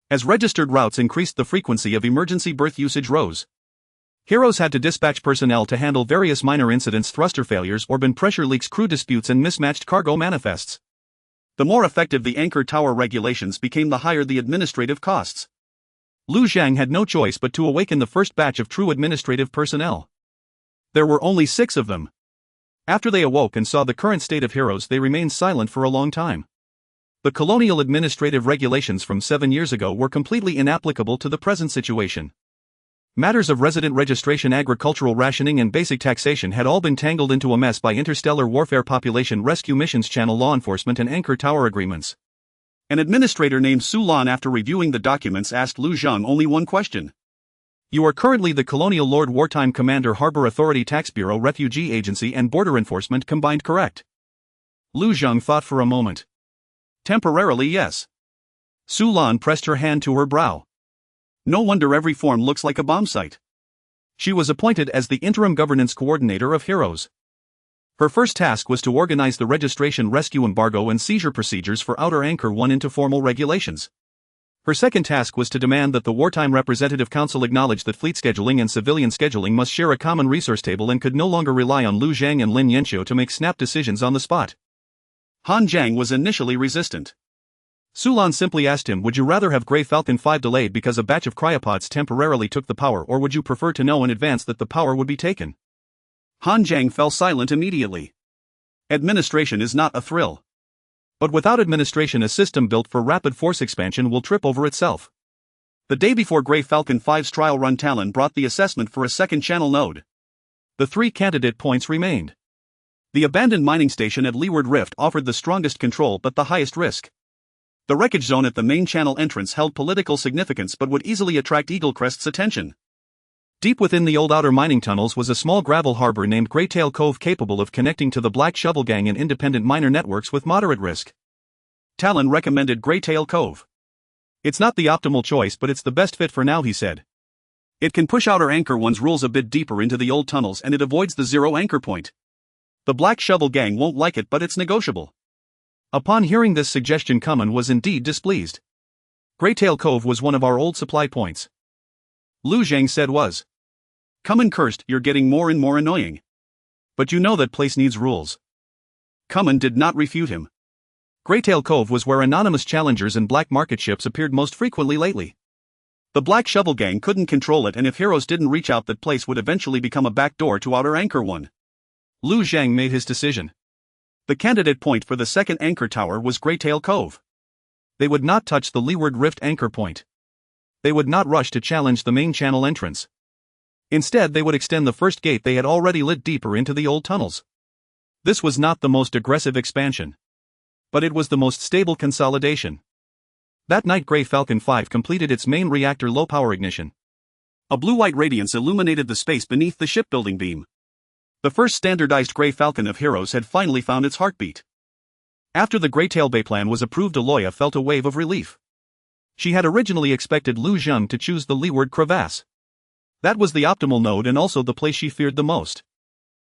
As registered routes increased, the frequency of emergency berth usage rose. Heroes had to dispatch personnel to handle various minor incidents, thruster failures, Orbital pressure leaks, crew disputes, and mismatched cargo manifests. The more effective the anchor tower regulations became, the higher the administrative costs. Lu Zhang had no choice but to awaken the first batch of true administrative personnel. There were only 6 of them. After they awoke and saw the current state of heroes, they remained silent for a long time. The colonial administrative regulations from 7 years ago were completely inapplicable to the present situation. Matters of resident registration, agricultural rationing, and basic taxation had all been tangled into a mess by interstellar warfare, population rescue missions, channel law enforcement, and anchor tower agreements. An administrator named Su Lan, after reviewing the documents, asked Lu Zhang only one question. You are currently the Colonial Lord, Wartime Commander, Harbor Authority, Tax Bureau, Refugee Agency, and Border Enforcement combined, correct? Lu Zhang thought for a moment. Temporarily, yes. Su Lan pressed her hand to her brow. No wonder every form looks like a bomb site. She was appointed as the interim governance coordinator of Heroes. Her first task was to organize the registration, rescue, embargo, and seizure procedures for Outer Anchor 1 into formal regulations. Her second task was to demand that the Wartime Representative Council acknowledge that fleet scheduling and civilian scheduling must share a common resource table and could no longer rely on Lu Zhang and Lin Yanxiu to make snap decisions on the spot. Han Zhang was initially resistant. Su Lan simply asked him, would you rather have Grey Falcon 5 delayed because a batch of cryopods temporarily took the power, or would you prefer to know in advance that the power would be taken? Han Zhang fell silent immediately. Administration is not a thrill. But without administration, a system built for rapid force expansion will trip over itself. The day before Grey Falcon 5's trial run, Talon brought the assessment for a second channel node. The 3 candidate points remained. The abandoned mining station at Leeward Rift offered the strongest control but the highest risk. The wreckage zone at the main channel entrance held political significance but would easily attract Eaglecrest's attention. Deep within the old outer mining tunnels was a small gravel harbor named Greytail Cove, capable of connecting to the Black Shovel Gang and independent miner networks with moderate risk. Talon recommended Greytail Cove. It's not the optimal choice, but it's the best fit for now, he said. It can push Outer Anchor 1's rules a bit deeper into the old tunnels, and it avoids the zero anchor point. The Black Shovel Gang won't like it, but it's negotiable. Upon hearing this suggestion, Kuman was indeed displeased. Greytail Cove was one of our old supply points. Lu Zhang said was. Kuman cursed, you're getting more and more annoying. But you know that place needs rules. Kuman did not refute him. Greytail Cove was where anonymous challengers and black market ships appeared most frequently lately. The Black Shovel Gang couldn't control it, and if heroes didn't reach out, that place would eventually become a backdoor to Outer Anchor 1. Lu Zhang made his decision. The candidate point for the second anchor tower was Greytail Cove. They would not touch the Leeward Rift anchor point. They would not rush to challenge the main channel entrance. Instead, they would extend the first gate they had already lit deeper into the old tunnels. This was not the most aggressive expansion. But it was the most stable consolidation. That night, Grey Falcon 5 completed its main reactor low-power ignition. A blue-white radiance illuminated the space beneath the shipbuilding beam. The first standardized Grey Falcon of Heroes had finally found its heartbeat. After the Greytail Bay plan was approved, Aloya felt a wave of relief. She had originally expected Lu Zhang to choose the leeward crevasse. That was the optimal node and also the place she feared the most.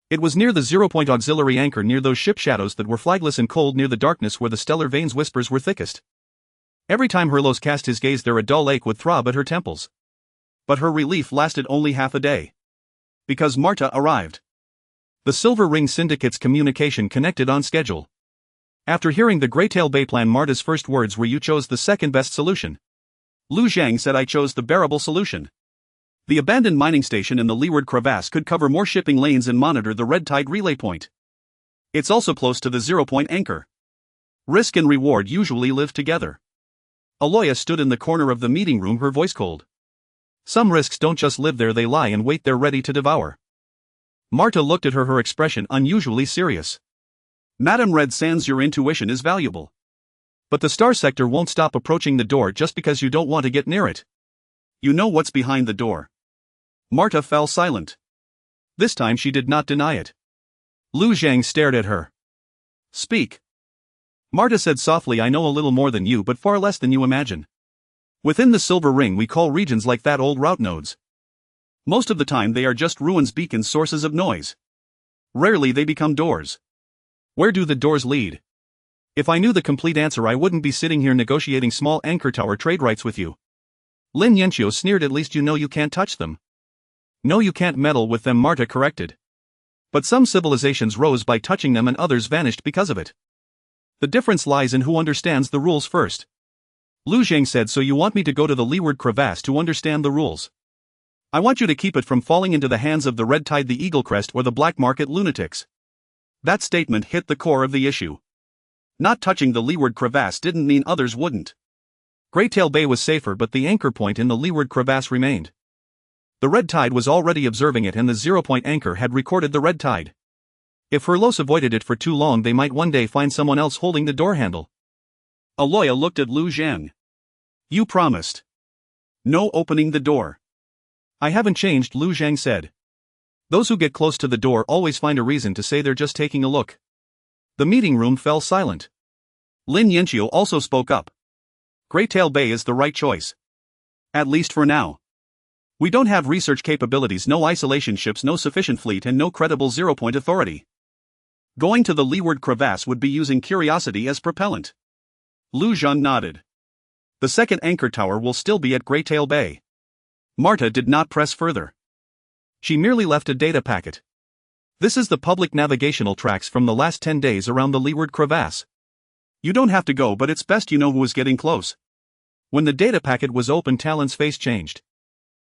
It was near the zero-point auxiliary anchor, near those ship shadows that were flagless and cold, near the darkness where the stellar veins whispers were thickest. Every time Herlos cast his gaze there, a dull ache would throb at her temples. But her relief lasted only half a day. Because Marta arrived. The Silver Ring Syndicate's communication connected on schedule. After hearing the Greytail Bay plan, Marta's first words were, "You chose the second best solution." Lu Zhang said, "I chose the bearable solution." The abandoned mining station in the leeward crevasse could cover more shipping lanes and monitor the red tide relay point. It's also close to the zero-point anchor. Risk and reward usually live together. Aloya stood in the corner of the meeting room, her voice cold. Some risks don't just live there, they lie in wait there ready to devour. Marta looked at her, her expression unusually serious. Madame Red Sands, your intuition is valuable. But the star sector won't stop approaching the door just because you don't want to get near it. You know what's behind the door. Marta fell silent. This time she did not deny it. Lu Zhang stared at her. Speak. Marta said softly. I know a little more than you, but far less than you imagine. Within the Silver Ring we call regions like that old route nodes. Most of the time they are just ruins, beacons, sources of noise. Rarely they become doors. Where do the doors lead? If I knew the complete answer I wouldn't be sitting here negotiating small anchor tower trade rights with you. Lin Yanqiu sneered. At least you know you can't touch them. No, you can't meddle with them, Marta corrected. But some civilizations rose by touching them and others vanished because of it. The difference lies in who understands the rules first. Lu Zhang said. So you want me to go to the leeward crevasse to understand the rules? I want you to keep it from falling into the hands of the Red Tide, the Eagle Crest, or the black market lunatics. That statement hit the core of the issue. Not touching the leeward crevasse didn't mean others wouldn't. Greytail Bay was safer, but the anchor point in the leeward crevasse remained. The Red Tide was already observing it, and the 0-point anchor had recorded the Red Tide. If Herlos avoided it for too long, they might one day find someone else holding the door handle. Aloya looked at Lu Zhang. You promised. No opening the door. I haven't changed, Lu Zhang said. Those who get close to the door always find a reason to say they're just taking a look. The meeting room fell silent. Lin Yanqiu also spoke up. Greytail Bay is the right choice. At least for now. We don't have research capabilities, no isolation ships, no sufficient fleet, and no credible 0-point authority. Going to the leeward crevasse would be using curiosity as propellant. Lu Zhan nodded. The second anchor tower will still be at Greytail Bay. Marta did not press further. She merely left a data packet. This is the public navigational tracks from the last 10 days around the leeward crevasse. You don't have to go, but it's best you know who is getting close. When the data packet was opened, Talon's face changed.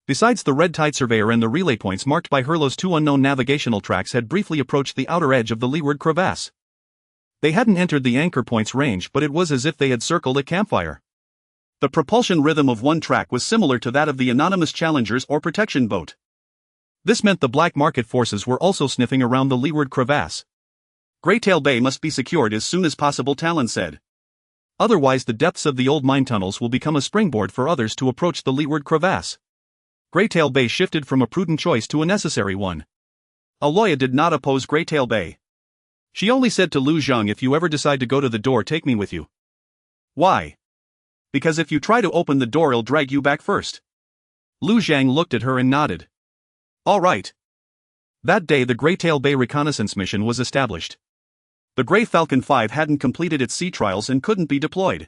Besides the Red Tide surveyor and the relay points marked by Herlos, 2 unknown navigational tracks had briefly approached the outer edge of the leeward crevasse. They hadn't entered the anchor point's range, but it was as if they had circled a campfire. The propulsion rhythm of one track was similar to that of the anonymous challengers or protection boat. This meant the black market forces were also sniffing around the leeward crevasse. Greytail Bay must be secured as soon as possible, Talon said. Otherwise the depths of the old mine tunnels will become a springboard for others to approach the leeward crevasse. Greytail Bay shifted from a prudent choice to a necessary one. Aloya did not oppose Greytail Bay. She only said to Lu Zhang, if you ever decide to go to the door, take me with you. Why? Because if you try to open the door, I'll drag you back first. Lu Zhang looked at her and nodded. All right. That day the Greytail Bay Reconnaissance mission was established. The Grey Falcon 5 hadn't completed its sea trials and couldn't be deployed.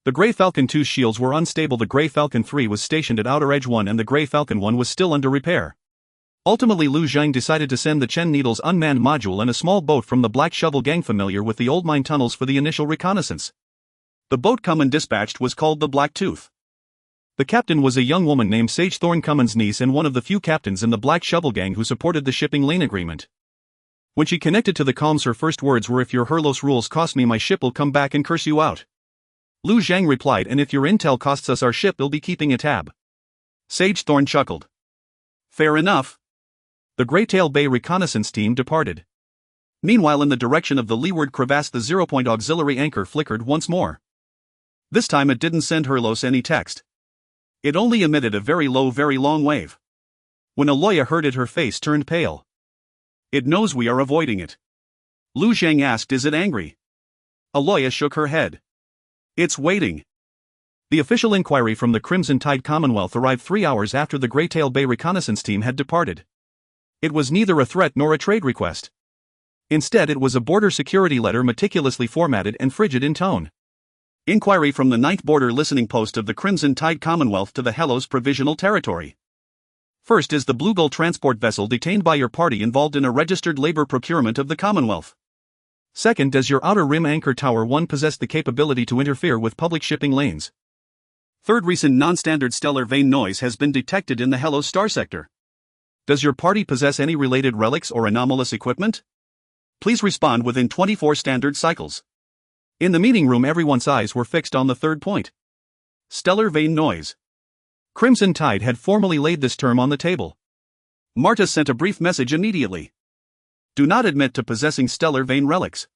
The Grey Falcon 2's shields were unstable, the Grey Falcon 3 was stationed at Outer Edge 1, and the Grey Falcon 1 was still under repair. Ultimately Lu Zhang decided to send the Chen Needle's unmanned module and a small boat from the Black Shovel gang familiar with the old mine tunnels for the initial reconnaissance. The boat Cummins dispatched was called the Black Tooth. The captain was a young woman named Sage Thorn, Cummins' niece and one of the few captains in the Black Shovel gang who supported the shipping lane agreement. When she connected to the comms, her first words were, if your Herlos rules cost me my ship, will come back and curse you out. Lu Zhang replied, and if your intel costs us our ship, we'll be keeping a tab. Sage Thorn chuckled. Fair enough. The Greytail Bay reconnaissance team departed. Meanwhile, in the direction of the leeward crevasse, the 0-point auxiliary anchor flickered once more. This time it didn't send Herlos any text. It only emitted a very low, very long wave. When Aloya heard it, her face turned pale. It knows we are avoiding it. Lu Zhang asked, is it angry? Aloya shook her head. It's waiting. The official inquiry from the Crimson Tide Commonwealth arrived 3 hours after the Greytail Bay reconnaissance team had departed. It was neither a threat nor a trade request. Instead, it was a border security letter meticulously formatted and frigid in tone. Inquiry from the 9th Border Listening Post of the Crimson Tide Commonwealth to the Hellos Provisional Territory. First, is the Blue Gull transport vessel detained by your party involved in a registered labor procurement of the Commonwealth? Second, does your Outer Rim Anchor Tower 1 possess the capability to interfere with public shipping lanes? Third, recent non-standard stellar vein noise has been detected in the Hellos star sector. Does your party possess any related relics or anomalous equipment? Please respond within 24 standard cycles. In the meeting room, everyone's eyes were fixed on the third point. Stellar vein noise. Crimson Tide had formally laid this term on the table. Marta sent a brief message immediately. Do not admit to possessing stellar vein relics.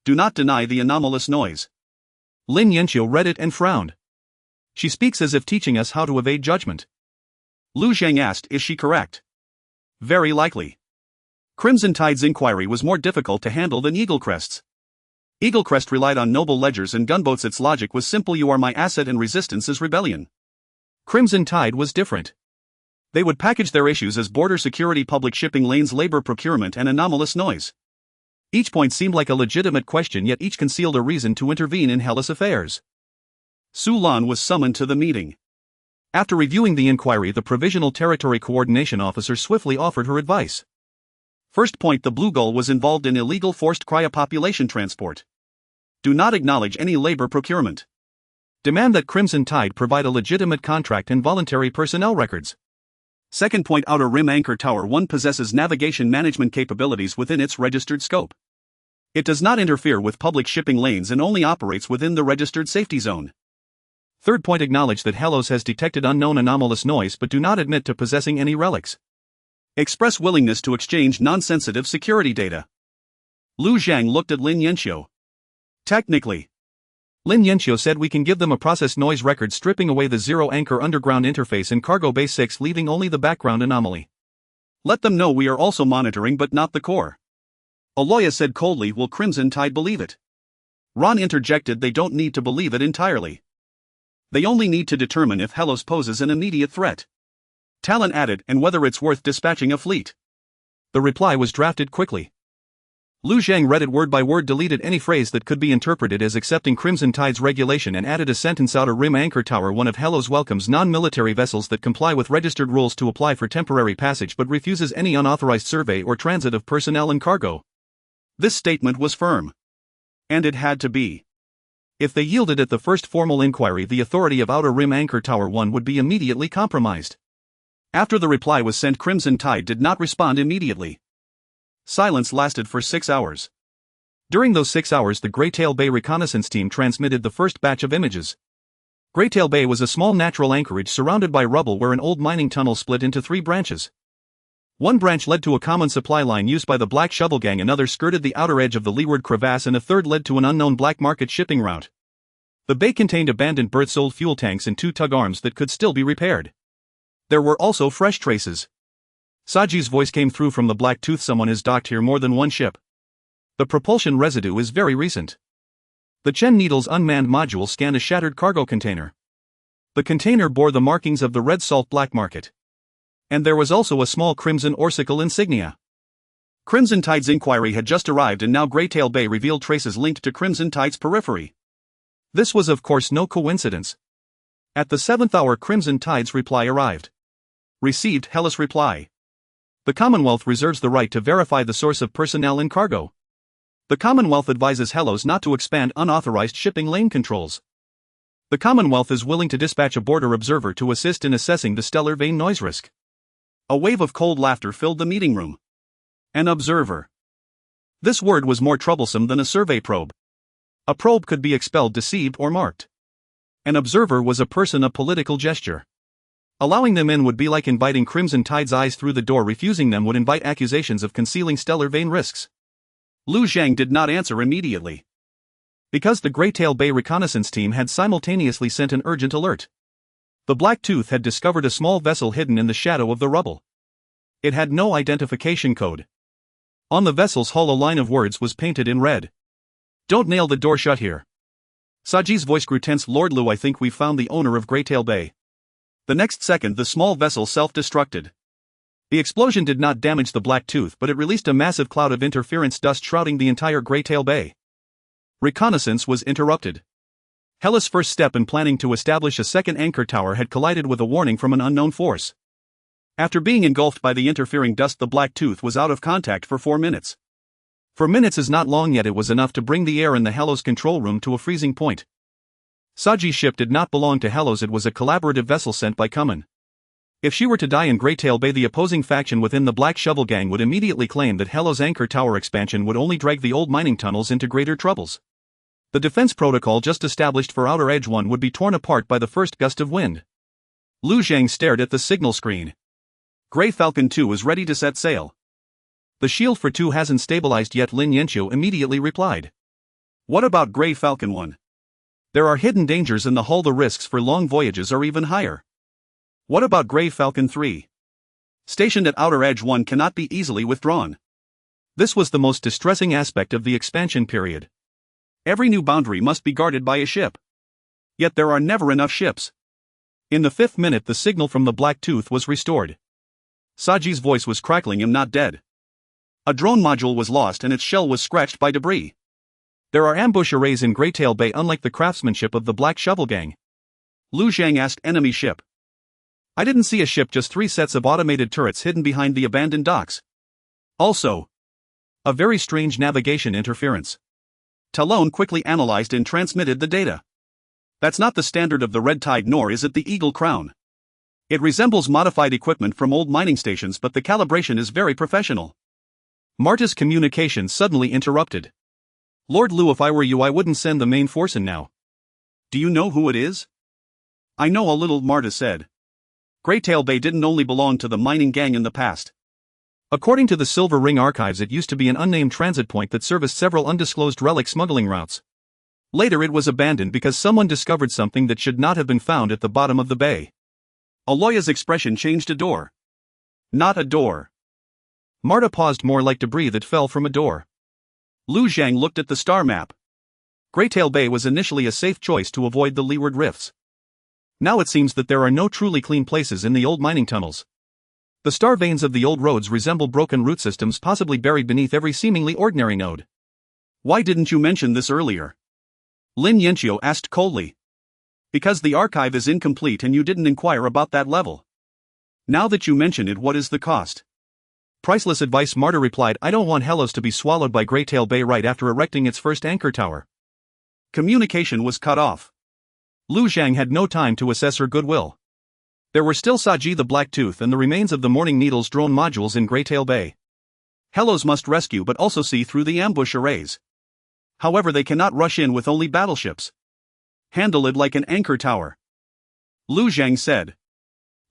Do not deny the anomalous noise. Lin Yanqiu read it and frowned. She speaks as if teaching us how to evade judgment. Lu Zhang asked, is she correct? Very likely. Crimson Tide's inquiry was more difficult to handle than Eagle Crest's. Eaglecrest relied on noble ledgers and gunboats. Its logic was simple: you are my asset and resistance is rebellion. Crimson Tide was different. They would package their issues as border security, public shipping lanes, labor procurement, and anomalous noise. Each point seemed like a legitimate question, yet each concealed a reason to intervene in Hellas affairs. Su Lan was summoned to the meeting. After reviewing the inquiry, the Provisional Territory Coordination Officer swiftly offered her advice. First point: the Blue Gull was involved in illegal forced cryopopulation transport. Do not acknowledge any labor procurement. Demand that Crimson Tide provide a legitimate contract and voluntary personnel records. Second point: Outer Rim Anchor Tower 1 possesses navigation management capabilities within its registered scope. It does not interfere with public shipping lanes and only operates within the registered safety zone. Third point: acknowledge that Hellos has detected unknown anomalous noise but do not admit to possessing any relics. Express willingness to exchange non-sensitive security data. Lu Zhang looked at Lin Yanxiu. Technically, Lin Yanxiu said, we can give them a process noise record stripping away the zero anchor underground interface and cargo bay 6, leaving only the background anomaly. Let them know we are also monitoring but not the core. Aloya said coldly. Will Crimson Tide believe it? Ron interjected. They don't need to believe it entirely. They only need to determine if Hellos poses an immediate threat. Talon added, and whether it's worth dispatching a fleet. The reply was drafted quickly. Lu Zhang read it word by word, deleted any phrase that could be interpreted as accepting Crimson Tide's regulation, and added a sentence: Outer Rim Anchor Tower 1 of Hellos welcomes non-military vessels that comply with registered rules to apply for temporary passage but refuses any unauthorized survey or transit of personnel and cargo. This statement was firm. And it had to be. If they yielded at the first formal inquiry, the authority of Outer Rim Anchor Tower 1 would be immediately compromised. After the reply was sent, Crimson Tide did not respond immediately. Silence lasted for 6 hours. During those 6 hours, the Greytail Bay reconnaissance team transmitted the first batch of images. Greytail Bay was a small natural anchorage surrounded by rubble where an old mining tunnel split into 3 branches. One branch led to a common supply line used by the Black Shovel Gang, another skirted the outer edge of the leeward crevasse, and a third led to an unknown black market shipping route. The bay contained abandoned berths, old fuel tanks, and 2 tug arms that could still be repaired. There were also fresh traces. Saji's voice came through from the Black Tooth. Someone has docked here more than one ship. The propulsion residue is very recent. The Chen Needle's unmanned module scanned a shattered cargo container. The container bore the markings of the red salt black market. And there was also a small crimson orsicle insignia. Crimson Tide's inquiry had just arrived, and now Greytail Bay revealed traces linked to Crimson Tide's periphery. This was of course no coincidence. At the 7th hour, Crimson Tide's reply arrived. Received Hellas reply. The Commonwealth reserves the right to verify the source of personnel and cargo. The Commonwealth advises Hellos not to expand unauthorized shipping lane controls. The Commonwealth is willing to dispatch a border observer to assist in assessing the stellar vein noise risk. A wave of cold laughter filled the meeting room. An observer. This word was more troublesome than a survey probe. A probe could be expelled, deceived, or marked. An observer was a person, a political gesture. Allowing them in would be like inviting Crimson Tide's eyes through the door. Refusing them would invite accusations of concealing stellar vein risks. Lu Zhang did not answer immediately. Because the Greytail Bay reconnaissance team had simultaneously sent an urgent alert. The Black Tooth had discovered a small vessel hidden in the shadow of the rubble. It had no identification code. On the vessel's hull, a line of words was painted in red. Don't nail the door shut here. Saji's voice grew tense. Lord Lu, I think we've found the owner of Greytail Bay. The next second, the small vessel self-destructed. The explosion did not damage the Black Tooth, but it released a massive cloud of interference dust shrouding the entire Greytail Bay. Reconnaissance was interrupted. Hellas' first step in planning to establish a second anchor tower had collided with a warning from an unknown force. After being engulfed by the interfering dust, the Black Tooth was out of contact for 4 minutes. 4 minutes is not long, yet it was enough to bring the air in the Hellos control room to a freezing point. Saji's ship did not belong to Hellos, it was a collaborative vessel sent by Kuman. If she were to die in Greytail Bay, the opposing faction within the Black Shovel Gang would immediately claim that Hellos' anchor tower expansion would only drag the old mining tunnels into greater troubles. The defense protocol just established for Outer Edge 1 would be torn apart by the first gust of wind. Lu Zhang stared at the signal screen. Grey Falcon 2 is ready to set sail. The shield for 2 hasn't stabilized yet, Lin Yanxiu immediately replied. What about Grey Falcon 1? There are hidden dangers in the hull. The risks for long voyages are even higher. What about Grey Falcon 3? Stationed at Outer Edge 1 cannot be easily withdrawn. This was the most distressing aspect of the expansion period. Every new boundary must be guarded by a ship. Yet there are never enough ships. In the 5th minute the signal from the Black Tooth was restored. Saji's voice was crackling. I'm not dead. A drone module was lost and its shell was scratched by debris. There are ambush arrays in Greytail Bay unlike the craftsmanship of the Black Shovel Gang. Lu Zhang asked. Enemy ship. I didn't see a ship, just 3 sets of automated turrets hidden behind the abandoned docks. Also, a very strange navigation interference. Talon quickly analyzed and transmitted the data. That's not the standard of the Red Tide, nor is it the Eagle Crown. It resembles modified equipment from old mining stations, but the calibration is very professional. Marta's communication suddenly interrupted. Lord Lu, if I were you I wouldn't send the main force in now. Do you know who it is? I know a little, Marta said. Greytail Bay didn't only belong to the mining gang in the past. According to the Silver Ring archives, it used to be an unnamed transit point that serviced several undisclosed relic smuggling routes. Later it was abandoned because someone discovered something that should not have been found at the bottom of the bay. Aloya's expression changed. A door. Not a door. Marta paused. More like debris that fell from a door. Lu Zhang looked at the star map. Greytail Bay was initially a safe choice to avoid the leeward rifts. Now it seems that there are no truly clean places in the old mining tunnels. The star veins of the old roads resemble broken root systems, possibly buried beneath every seemingly ordinary node. Why didn't you mention this earlier? Lin Yanqiu asked coldly. Because the archive is incomplete and you didn't inquire about that level. Now that you mention it, what is the cost? Priceless advice, Marta replied. I don't want Hellos to be swallowed by Greytail Bay right after erecting its first anchor tower. Communication was cut off. Lu Zhang had no time to assess her goodwill. There were still Saji the Black Tooth and the remains of the Morning Needle's drone modules in Greytail Bay. Hellos must rescue but also see through the ambush arrays. However, they cannot rush in with only battleships. Handle it like an anchor tower. Lu Zhang said.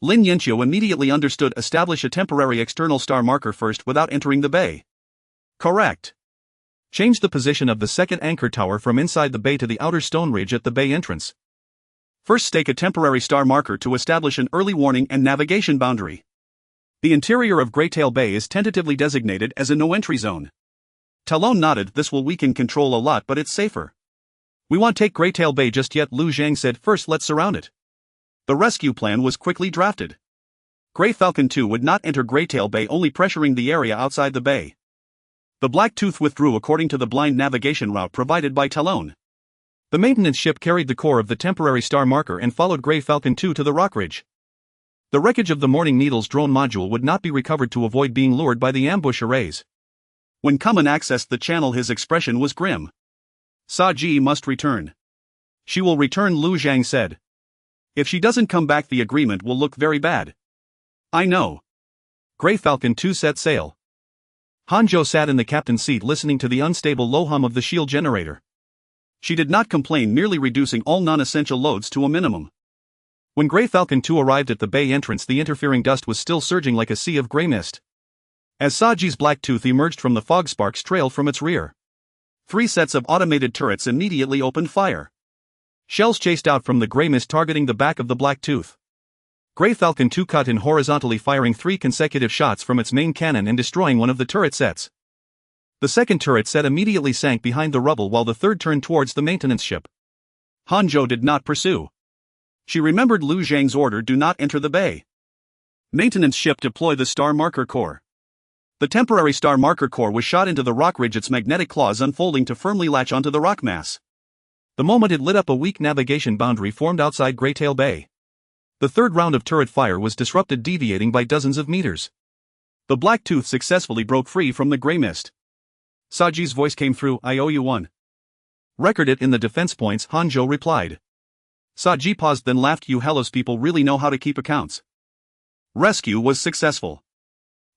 Lin Yanqiu immediately understood. Establish a temporary external star marker first without entering the bay. Correct. Change the position of the second anchor tower from inside the bay to the outer stone ridge at the bay entrance. First, stake a temporary star marker to establish an early warning and navigation boundary. The interior of Greytail Bay is tentatively designated as a no-entry zone. Talon nodded. This will weaken control a lot, but it's safer. We won't take Greytail Bay just yet, Lu Zhang said. First let's surround it. The rescue plan was quickly drafted. Grey Falcon 2 would not enter Greytail Bay, only pressuring the area outside the bay. The Black Tooth withdrew according to the blind navigation route provided by Talon. The maintenance ship carried the core of the temporary star marker and followed Grey Falcon 2 to the rock ridge. The wreckage of the Morning Needle's drone module would not be recovered to avoid being lured by the ambush arrays. When Kamen accessed the channel, his expression was grim. Saji must return. She will return, Lu Zhang said. If she doesn't come back, the agreement will look very bad. I know. Grey Falcon 2 set sail. Hanzhou sat in the captain's seat listening to the unstable low hum of the shield generator. She did not complain, merely reducing all non-essential loads to a minimum. When Grey Falcon 2 arrived at the bay entrance, the interfering dust was still surging like a sea of grey mist. As Saji's Black Tooth emerged from the fog, sparks trailed from its rear. 3 sets of automated turrets immediately opened fire. Shells chased out from the grey mist, targeting the back of the Black Tooth. Grey Falcon 2 cut in horizontally, firing 3 consecutive shots from its main cannon and destroying one of the turret sets. The second turret set immediately sank behind the rubble while the third turned towards the maintenance ship. Hanzhou did not pursue. She remembered Lu Zhang's order: do not enter the bay. Maintenance ship, deploy the star marker core. The temporary star marker core was shot into the rock ridge, its magnetic claws unfolding to firmly latch onto the rock mass. The moment it lit up, a weak navigation boundary formed outside Greytail Bay. The third round of turret fire was disrupted, deviating by dozens of meters. The Black Tooth successfully broke free from the grey mist. Saji's voice came through. I owe you one. Record it in the defense points, Hanzhou replied. Saji paused, then laughed. You Hellos people really know how to keep accounts. Rescue was successful.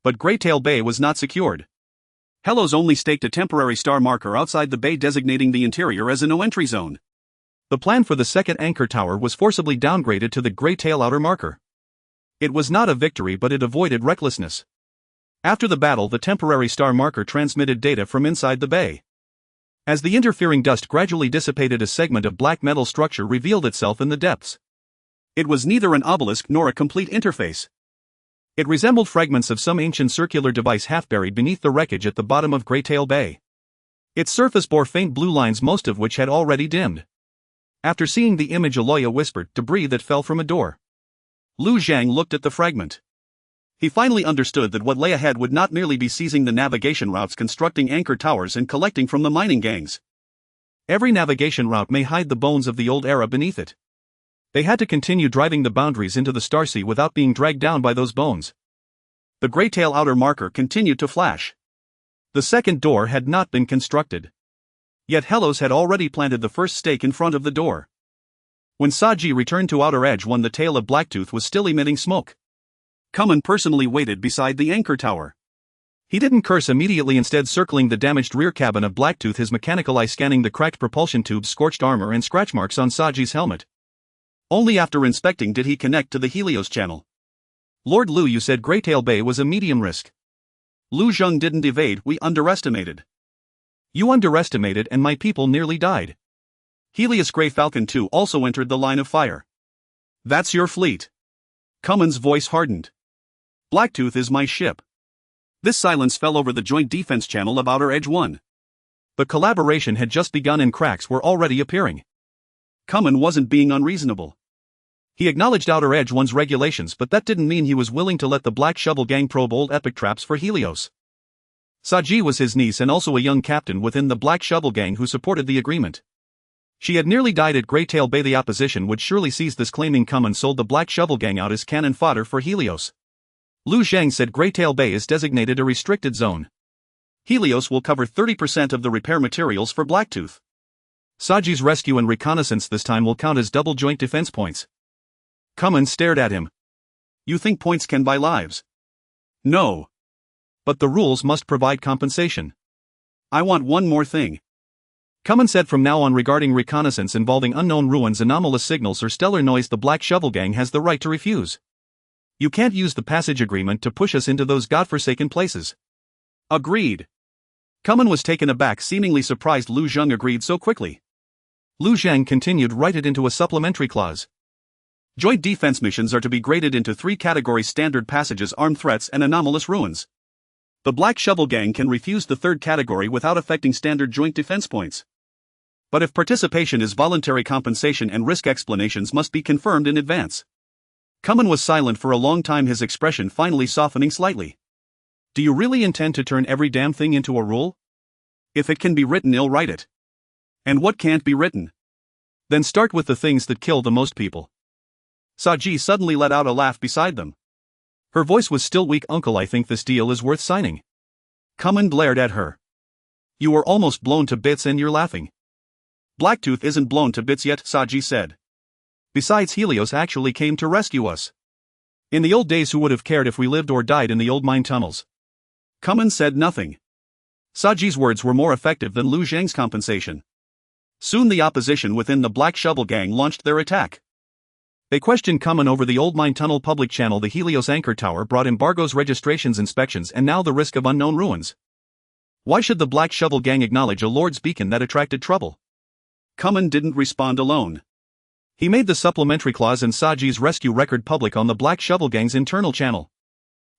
But Greytail Bay was not secured. Hellos only staked a temporary star marker outside the bay, designating the interior as a no-entry zone. The plan for the second anchor tower was forcibly downgraded to the Greytail outer marker. It was not a victory, but it avoided recklessness. After the battle, the temporary star marker transmitted data from inside the bay. As the interfering dust gradually dissipated, a segment of black metal structure revealed itself in the depths. It was neither an obelisk nor a complete interface. It resembled fragments of some ancient circular device half buried beneath the wreckage at the bottom of Greytail Bay. Its surface bore faint blue lines, most of which had already dimmed. After seeing the image, Aloya whispered, "Debris that fell from a door." Lu Zhang looked at the fragment. He finally understood that what lay ahead would not merely be seizing the navigation routes, constructing anchor towers, and collecting from the mining gangs. Every navigation route may hide the bones of the old era beneath it. They had to continue driving the boundaries into the Starsea without being dragged down by those bones. The Greytail outer marker continued to flash. The second door had not been constructed. Yet Helos had already planted the first stake in front of the door. When Saji returned to Outer Edge 1, the tail of Blacktooth was still emitting smoke. Kamen personally waited beside the anchor tower. He didn't curse immediately, instead circling the damaged rear cabin of Blacktooth, his mechanical eye scanning the cracked propulsion tubes, scorched armor, and scratch marks on Saji's helmet. Only after inspecting did he connect to the Helios channel. "Lord Lu, you said Greytail Bay was a medium risk." Lu Zheng didn't evade. "We underestimated." "You underestimated, and my people nearly died." Helios Grey Falcon 2 also entered the line of fire. "That's your fleet." Kamen's voice hardened. "Blacktooth is my ship." This silence fell over the joint defense channel of Outer Edge 1. The collaboration had just begun and cracks were already appearing. Kamen wasn't being unreasonable. He acknowledged Outer Edge 1's regulations, but that didn't mean he was willing to let the Black Shovel Gang probe old epic traps for Helios. Saji was his niece and also a young captain within the Black Shovel Gang who supported the agreement. She had nearly died at Greytail Bay. The opposition would surely seize this, claiming Kamen sold the Black Shovel Gang out as cannon fodder for Helios. Lu Zhang said Greytail Bay is designated a restricted zone. Helios will cover 30% of the repair materials for Blacktooth. Saji's rescue and reconnaissance this time will count as double joint defense points. Kamen stared at him. "You think points can buy lives?" "No. But the rules must provide compensation." "I want one more thing." Kamen said, "From now on, regarding reconnaissance involving unknown ruins, anomalous signals, or stellar noise, the Black Shovel Gang has the right to refuse. You can't use the passage agreement to push us into those godforsaken places." "Agreed." Kamen was taken aback, seemingly surprised Lu Zheng agreed so quickly. Lu Zhang continued, "Write it into a supplementary clause. Joint defense missions are to be graded into 3 categories: standard passages, armed threats, and anomalous ruins. The Black Shovel Gang can refuse the third category without affecting standard joint defense points. But if participation is voluntary, compensation and risk explanations must be confirmed in advance." Kamen was silent for a long time, his expression finally softening slightly. "Do you really intend to turn every damn thing into a rule? If it can be written, I'll write it. And what can't be written? Then start with the things that kill the most people." Saji suddenly let out a laugh beside them. Her voice was still weak. "Uncle, I think this deal is worth signing." Kamen glared at her. "You were almost blown to bits and you're laughing." "Blacktooth isn't blown to bits yet," Saji said. "Besides, Helios actually came to rescue us. In the old days, who would have cared if we lived or died in the old mine tunnels?" Kamen said nothing. Saji's words were more effective than Lu Zhang's compensation. Soon the opposition within the Black Shovel Gang launched their attack. They questioned Kamen over the old mine tunnel public channel, the Helios anchor tower, brought embargoes, registrations, inspections, and now the risk of unknown ruins. Why should the Black Shovel Gang acknowledge a Lord's beacon that attracted trouble? Kamen didn't respond alone. He made the supplementary clause and Saji's rescue record public on the Black Shovel Gang's internal channel.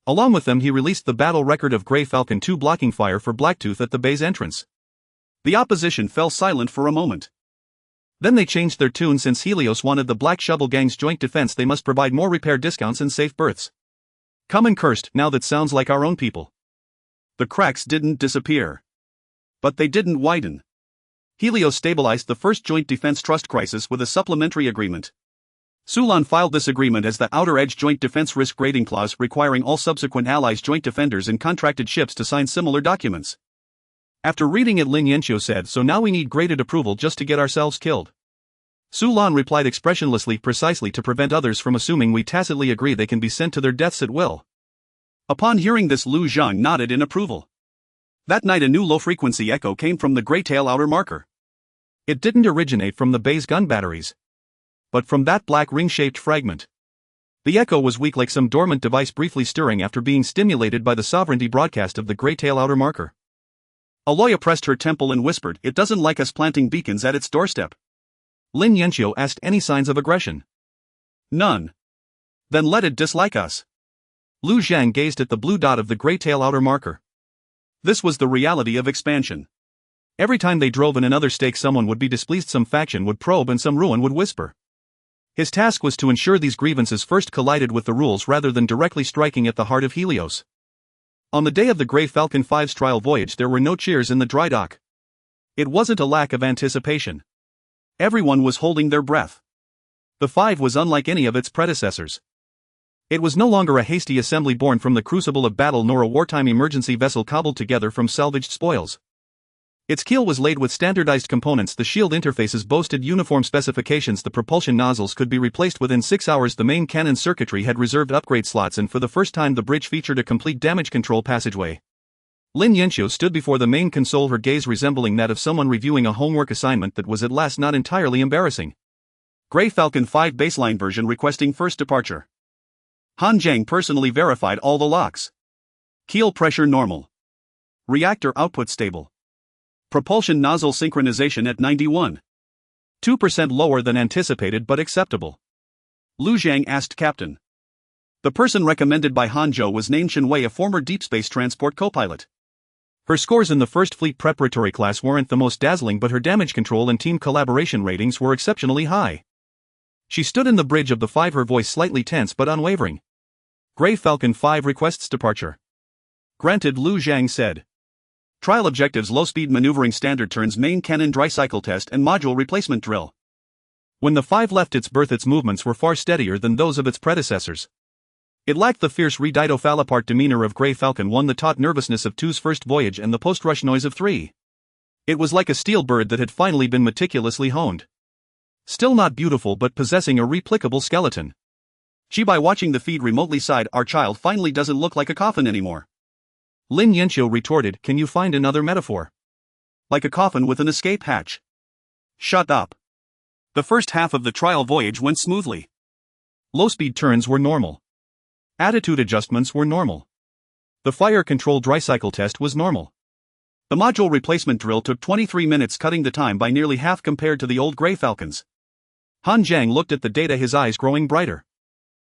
Along with them, he released the battle record of Grey Falcon 2 blocking fire for Blacktooth at the bay's entrance. The opposition fell silent for a moment. Then they changed their tune. Since Helios wanted the Black Shovel Gang's joint defense, they must provide more repair discounts and safe berths. Kamen cursed. "Now that sounds like our own people." The cracks didn't disappear. But they didn't widen. Helios stabilized the first joint defense trust crisis with a supplementary agreement. Sulan filed this agreement as the Outer Edge Joint Defense Risk Grading Clause, requiring all subsequent allies' joint defenders and contracted ships to sign similar documents. After reading it, Lin Yanqiu said, "So now we need graded approval just to get ourselves killed." Sulan replied expressionlessly, "Precisely to prevent others from assuming we tacitly agree they can be sent to their deaths at will." Upon hearing this, Lu Zhang nodded in approval. That night a new low-frequency echo came from the Greytail outer marker. It didn't originate from the bay's gun batteries, but from that black ring-shaped fragment. The echo was weak, like some dormant device briefly stirring after being stimulated by the sovereignty broadcast of the Greytail outer marker. Aloya pressed her temple and whispered, "It doesn't like us planting beacons at its doorstep." Lin Yanqiu asked, "Any signs of aggression?" "None." "Then let it dislike us." Lu Zhang gazed at the blue dot of the Greytail outer marker. This was the reality of expansion. Every time they drove in another stake, someone would be displeased, some faction would probe, and some ruin would whisper. His task was to ensure these grievances first collided with the rules rather than directly striking at the heart of Helios. On the day of the Grey Falcon 5's trial voyage, there were no cheers in the dry dock. It wasn't a lack of anticipation. Everyone was holding their breath. The 5 was unlike any of its predecessors. It was no longer a hasty assembly born from the crucible of battle, nor a wartime emergency vessel cobbled together from salvaged spoils. Its keel was laid with standardized components, the shield interfaces boasted uniform specifications, the propulsion nozzles could be replaced within 6 hours, the main cannon circuitry had reserved upgrade slots, and for the first time the bridge featured a complete damage control passageway. Lin Yanxiu stood before the main console, her gaze resembling that of someone reviewing a homework assignment that was at last not entirely embarrassing. Grey Falcon 5 baseline version requesting first departure. Han Zhang personally verified all the locks. Keel pressure normal. Reactor output stable. Propulsion nozzle synchronization at 91.2% lower than anticipated but acceptable. Lu Zhang asked Captain. The person recommended by Hanzhou was named Shenwei, a former deep space transport co-pilot. Her scores in the first fleet preparatory class weren't the most dazzling, but her damage control and team collaboration ratings were exceptionally high. She stood in the bridge of the 5, her voice slightly tense but unwavering. Grey Falcon 5 requests departure. Granted, Lu Zhang said. Trial objectives: low-speed maneuvering, standard turns, main cannon dry cycle test, and module replacement drill. When the 5 left its berth, its movements were far steadier than those of its predecessors. It lacked the fierce re-dito-falapart demeanor of Grey Falcon 1, the taut nervousness of 2's first voyage, and the post-rush noise of 3. It was like a steel bird that had finally been meticulously honed. Still not beautiful, but possessing a replicable skeleton. Chibai, watching the feed remotely, sighed. Our child finally doesn't look like a coffin anymore. Lin Yanxiu retorted, can you find another metaphor? Like a coffin with an escape hatch. Shut up. The first half of the trial voyage went smoothly. Low-speed turns were normal. Attitude adjustments were normal. The fire control dry cycle test was normal. The module replacement drill took 23 minutes, cutting the time by nearly half compared to the old Grey Falcons. Han Zhang looked at the data, his eyes growing brighter.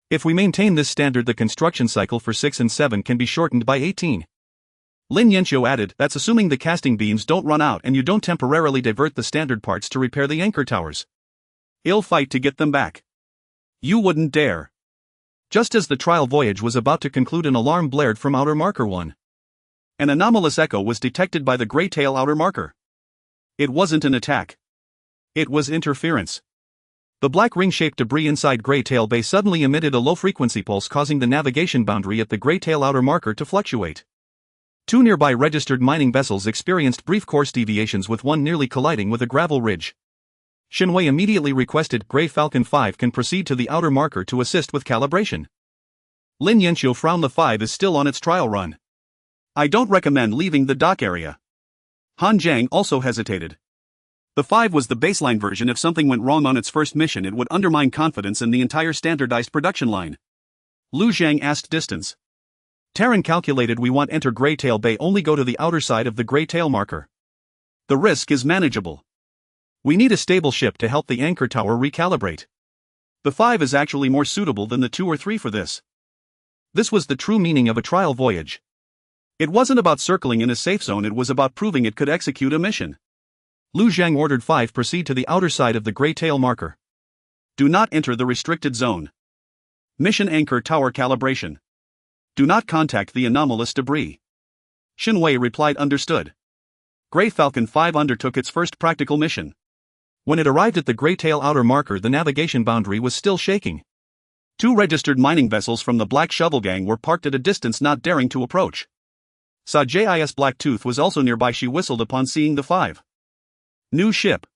If we maintain this standard, the construction cycle for 6 and 7 can be shortened by 18. Lin Yanxiu added, that's assuming the casting beams don't run out and you don't temporarily divert the standard parts to repair the anchor towers. I'll fight to get them back. You wouldn't dare. Just as the trial voyage was about to conclude, an alarm blared from outer marker 1. An anomalous echo was detected by the gray tail outer marker. It wasn't an attack. It was interference. The black ring-shaped debris inside Grey Tail Bay suddenly emitted a low-frequency pulse, causing the navigation boundary at the Grey Tail outer marker to fluctuate. 2 nearby registered mining vessels experienced brief course deviations, with one nearly colliding with a gravel ridge. Shenwei immediately requested Grey Falcon 5 can proceed to the outer marker to assist with calibration. Lin Yanxiu frowned. The 5 is still on its trial run. I don't recommend leaving the dock area. Han Zhang also hesitated. The 5 was the baseline version. If something went wrong on its first mission, it would undermine confidence in the entire standardized production line. Lu Zhang asked distance. Terran calculated we want enter Grey Tail Bay, only go to the outer side of the Grey Tail marker. The risk is manageable. We need a stable ship to help the anchor tower recalibrate. The 5 is actually more suitable than the 2 or 3 for this. This was the true meaning of a trial voyage. It wasn't about circling in a safe zone, it was about proving it could execute a mission. Lu Zhang ordered 5 proceed to the outer side of the Grey Tail marker. Do not enter the restricted zone. Mission anchor tower calibration. Do not contact the anomalous debris. Shenwei replied, understood. Grey Falcon 5 undertook its first practical mission. When it arrived at the Grey Tail outer marker, the navigation boundary was still shaking. 2 registered mining vessels from the Black Shovel Gang were parked at a distance, not daring to approach. Sa Jis Blacktooth was also nearby. She whistled upon seeing the 5. New ship.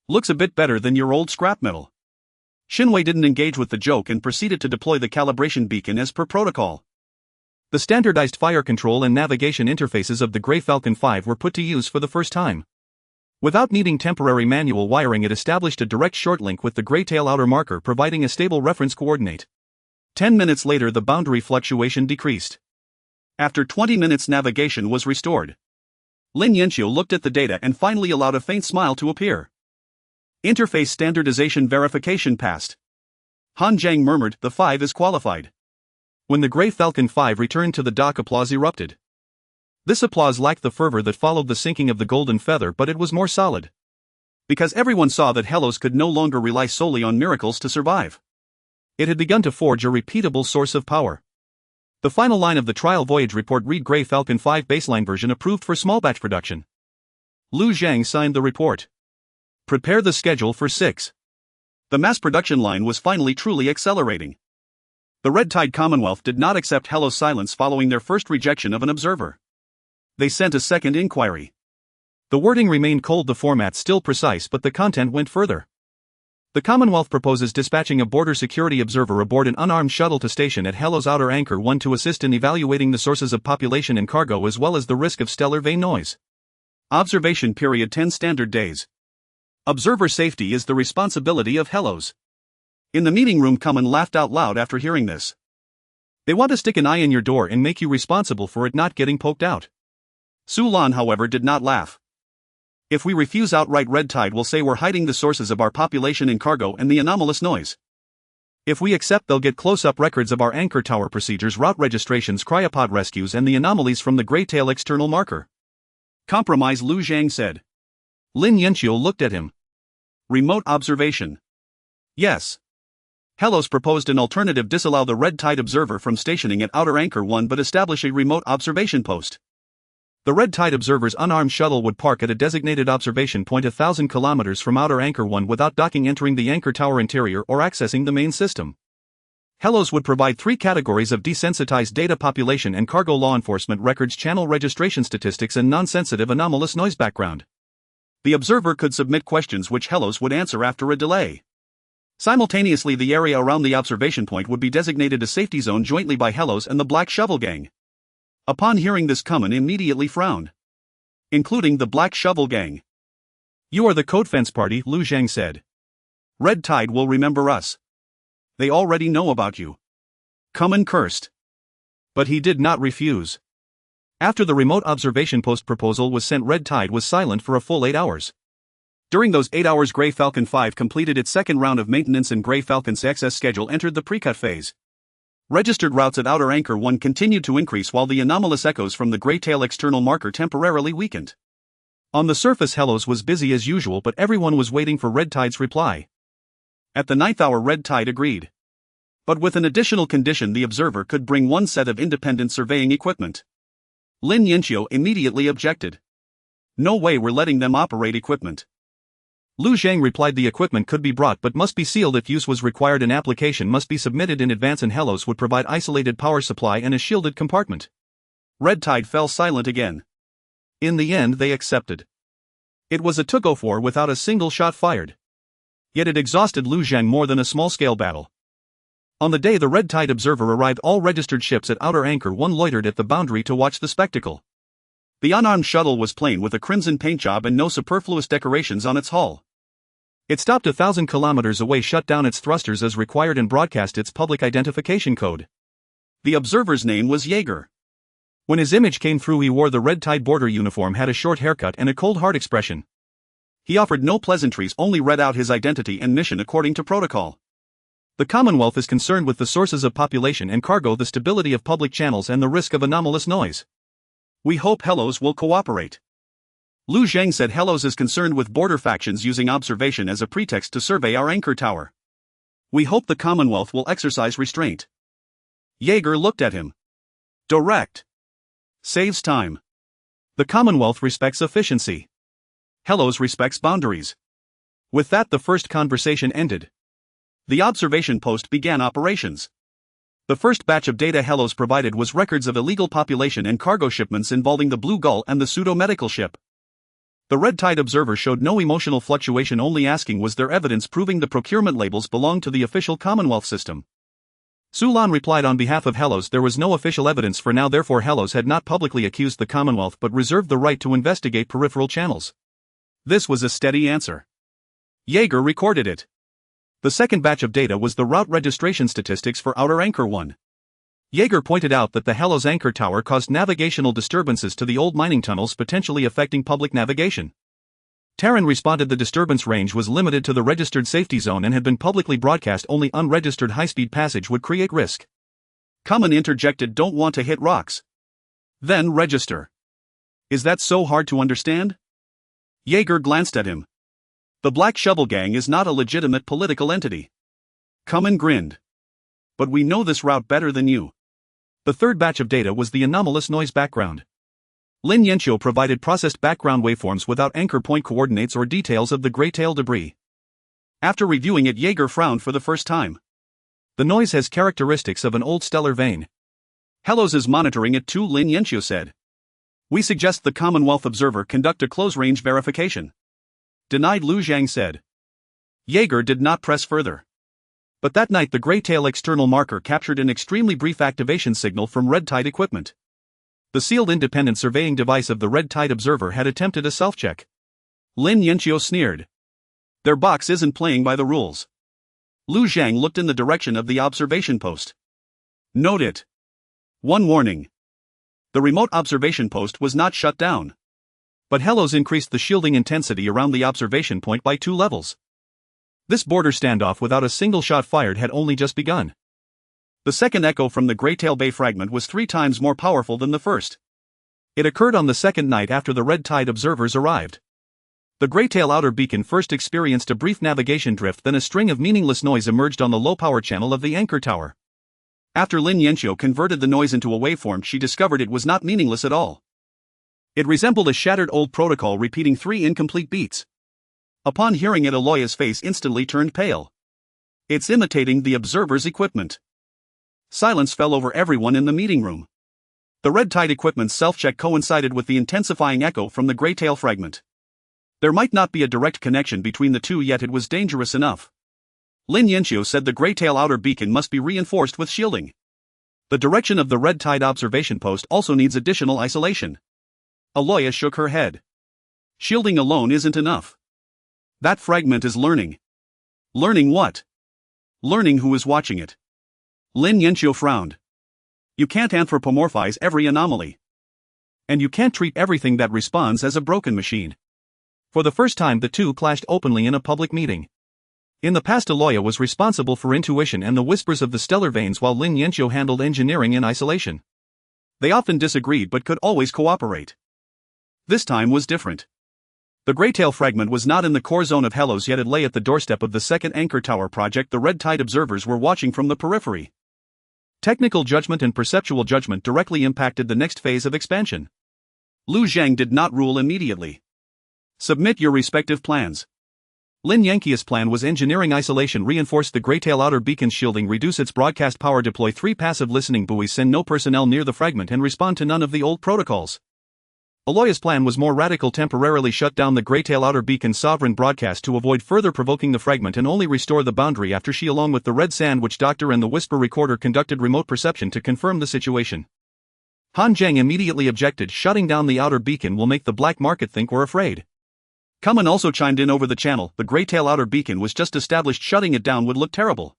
Looks a bit better than your old scrap metal. Shenwei didn't engage with the joke and proceeded to deploy the calibration beacon as per protocol. The standardized fire control and navigation interfaces of the Grey Falcon 5 were put to use for the first time. Without needing temporary manual wiring, it established a direct short link with the Grey Tail outer marker, providing a stable reference coordinate. 10 minutes later, the boundary fluctuation decreased. After 20 minutes, navigation was restored. Lin Yanxiu looked at the data and finally allowed a faint smile to appear. Interface standardization verification passed. Han Zhang murmured, the 5 is qualified. When the Grey Falcon 5 returned to the dock, applause erupted. This applause lacked the fervor that followed the sinking of the Golden Feather, but it was more solid. Because everyone saw that Hellos could no longer rely solely on miracles to survive. It had begun to forge a repeatable source of power. The final line of the trial voyage report read Grey Falcon 5 baseline version approved for small batch production. Lu Zhang signed the report. Prepare the schedule for 6. The mass production line was finally truly accelerating. The Red Tide Commonwealth did not accept Hellos' silence following their first rejection of an observer. They sent a second inquiry. The wording remained cold, the format still precise, but the content went further. The Commonwealth proposes dispatching a border security observer aboard an unarmed shuttle to station at Hellos Outer Anchor 1 to assist in evaluating the sources of population and cargo as well as the risk of stellar vein noise. Observation period 10 standard days. Observer safety is the responsibility of Hellos. In the meeting room, Common laughed out loud after hearing this. They want to stick an eye in your door and make you responsible for it not getting poked out. Sulan, however, did not laugh. If we refuse outright, Red Tide will say we're hiding the sources of our population and cargo and the anomalous noise. If we accept, they'll get close-up records of our anchor tower procedures, route registrations, cryopod rescues and the anomalies from the Grey Tail external marker. Compromise, Lu Zhang said. Lin Yanqiu looked at him. Remote observation. Yes. Hellos proposed an alternative: disallow the Red Tide observer from stationing at Outer Anchor 1 but establish a remote observation post. The Red Tide observer's unarmed shuttle would park at a designated observation point 1,000 kilometers from Outer Anchor 1 without docking, entering the anchor tower interior or accessing the main system. Hellos would provide 3 categories of desensitized data: population and cargo, law enforcement records, channel registration statistics and non-sensitive anomalous noise background. The observer could submit questions which Hellos would answer after a delay. Simultaneously, the area around the observation point would be designated a safety zone jointly by Hellos and the Black Shovel Gang. Upon hearing this, Common immediately frowned. Including the Black Shovel Gang. You are the Code Fence Party, Lu Zhang said. Red Tide will remember us. They already know about you. Common cursed. But he did not refuse. After the remote observation post proposal was sent, Red Tide was silent for a full 8 hours. During those 8 hours, Grey Falcon 5 completed its second round of maintenance and Grey Falcon's access schedule entered the pre-cut phase. Registered routes at Outer Anchor 1 continued to increase while the anomalous echoes from the Grey Tail external marker temporarily weakened. On the surface, Hellos was busy as usual, but everyone was waiting for Red Tide's reply. At the 9th hour, Red Tide agreed. But with an additional condition: the observer could bring 1 set of independent surveying equipment. Lin Yanqiu immediately objected. No way, we're letting them operate equipment. Lu Zhang replied the equipment could be brought but must be sealed if use was required. An application must be submitted in advance and Hellos would provide isolated power supply and a shielded compartment. Red Tide fell silent again. In the end, they accepted. It was a tug-of-war without a single shot fired. Yet it exhausted Lu Zhang more than a small-scale battle. On the day the Red Tide observer arrived, all registered ships at Outer Anchor 1 loitered at the boundary to watch the spectacle. The unarmed shuttle was plain with a crimson paint job and no superfluous decorations on its hull. It stopped 1,000 kilometers away, shut down its thrusters as required and broadcast its public identification code. The observer's name was Jaeger. When his image came through, he wore the Red Tide border uniform, had a short haircut and a cold hard expression. He offered no pleasantries, only read out his identity and mission according to protocol. The Commonwealth is concerned with the sources of population and cargo, the stability of public channels and the risk of anomalous noise. We hope Hellos will cooperate. Lu Zhang said Hellos is concerned with border factions using observation as a pretext to survey our anchor tower. We hope the Commonwealth will exercise restraint. Jaeger looked at him. Direct. Saves time. The Commonwealth respects efficiency. Hellos respects boundaries. With that, the first conversation ended. The observation post began operations. The first batch of data Hellos provided was records of illegal population and cargo shipments involving the Blue Gull and the pseudo-medical ship. The Red Tide observer showed no emotional fluctuation, only asking was there evidence proving the procurement labels belonged to the official Commonwealth system. Sulan replied on behalf of Hellos there was no official evidence for now, therefore Hellos had not publicly accused the Commonwealth but reserved the right to investigate peripheral channels. This was a steady answer. Jaeger recorded it. The second batch of data was the route registration statistics for Outer Anchor 1. Jaeger pointed out that the Hellos anchor tower caused navigational disturbances to the old mining tunnels, potentially affecting public navigation. Terran responded the disturbance range was limited to the registered safety zone and had been publicly broadcast, only unregistered high-speed passage would create risk. Common interjected, don't want to hit rocks. Then register. Is that so hard to understand? Jaeger glanced at him. The Black Shovel Gang is not a legitimate political entity. Kamen grinned. But we know this route better than you. The third batch of data was the anomalous noise background. Lin Yanqiu provided processed background waveforms without anchor point coordinates or details of the gray-tail debris. After reviewing it, Jaeger frowned for the first time. The noise has characteristics of an old stellar vein. Hellos is monitoring it too, Lin Yanqiu said. We suggest the Commonwealth Observer conduct a close-range verification. Denied, Lu Zhang said. Jaeger did not press further. But that night the gray-tail external marker captured an extremely brief activation signal from Red Tide equipment. The sealed independent surveying device of the Red Tide Observer had attempted a self-check. Lin Yanqiu sneered. Their box isn't playing by the rules. Lu Zhang looked in the direction of the observation post. Note it. One warning. The remote observation post was not shut down. But Hellos increased the shielding intensity around the observation point by 2 levels. This border standoff without a single shot fired had only just begun. The second echo from the Greytail Bay fragment was 3 times more powerful than the first. It occurred on the second night after the Red Tide observers arrived. The Greytail outer beacon first experienced a brief navigation drift, then a string of meaningless noise emerged on the low-power channel of the anchor tower. After Lin Yanqiu converted the noise into a waveform, she discovered it was not meaningless at all. It resembled a shattered old protocol repeating 3 incomplete beats. Upon hearing it, Aloya's face instantly turned pale. It's imitating the observer's equipment. Silence fell over everyone in the meeting room. The Red Tide equipment's self-check coincided with the intensifying echo from the Greytail fragment. There might not be a direct connection between the two, yet it was dangerous enough. Lin Yanqiu said the Greytail outer beacon must be reinforced with shielding. The direction of the Red Tide observation post also needs additional isolation. Aloya shook her head. Shielding alone isn't enough. That fragment is learning. Learning what? Learning who is watching it. Lin Yanqiu frowned. You can't anthropomorphize every anomaly. And you can't treat everything that responds as a broken machine. For the first time, the two clashed openly in a public meeting. In the past, Aloya was responsible for intuition and the whispers of the stellar veins, while Lin Yanqiu handled engineering and isolation. They often disagreed but could always cooperate. This time was different. The Greytail fragment was not in the core zone of Hellos, yet it lay at the doorstep of the second anchor tower project the Red Tide observers were watching from the periphery. Technical judgment and perceptual judgment directly impacted the next phase of expansion. Lu Zhang did not rule immediately. Submit your respective plans. Lin Yanqiu's plan was engineering isolation, reinforce the Greytail outer beacon's shielding, reduce its broadcast power, deploy 3 passive listening buoys, send no personnel near the fragment, and respond to none of the old protocols. Aloya's plan was more radical, temporarily shut down the Greytail outer beacon's sovereign broadcast to avoid further provoking the fragment and only restore the boundary after she, along with the Red Sandwich Doctor and the Whisper Recorder, conducted remote perception to confirm the situation. Han Zheng immediately objected. Shutting down the outer beacon will make the black market think we're afraid. Kamen also chimed in over the channel. The Greytail outer beacon was just established. Shutting it down would look terrible.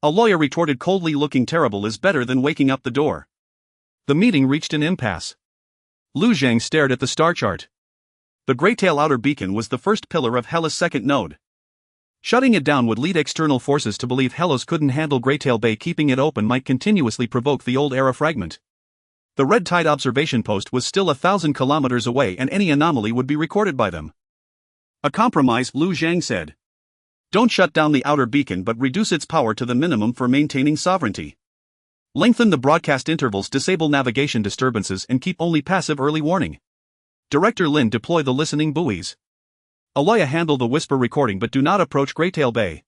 Aloya retorted coldly, looking terrible is better than waking up the door. The meeting reached an impasse. Lu Zhang stared at the star chart. The Greytail outer beacon was the first pillar of Hellas' second node. Shutting it down would lead external forces to believe Hellos couldn't handle Greytail Bay. Keeping it open might continuously provoke the old era fragment. The Red Tide observation post was still 1,000 kilometers away, and any anomaly would be recorded by them. A compromise, Lu Zhang said. Don't shut down the outer beacon, but reduce its power to the minimum for maintaining sovereignty. Lengthen the broadcast intervals, disable navigation disturbances, and keep only passive early warning. Director Lin, deploy the listening buoys. Aloya, handle the whisper recording but do not approach Greytail Bay.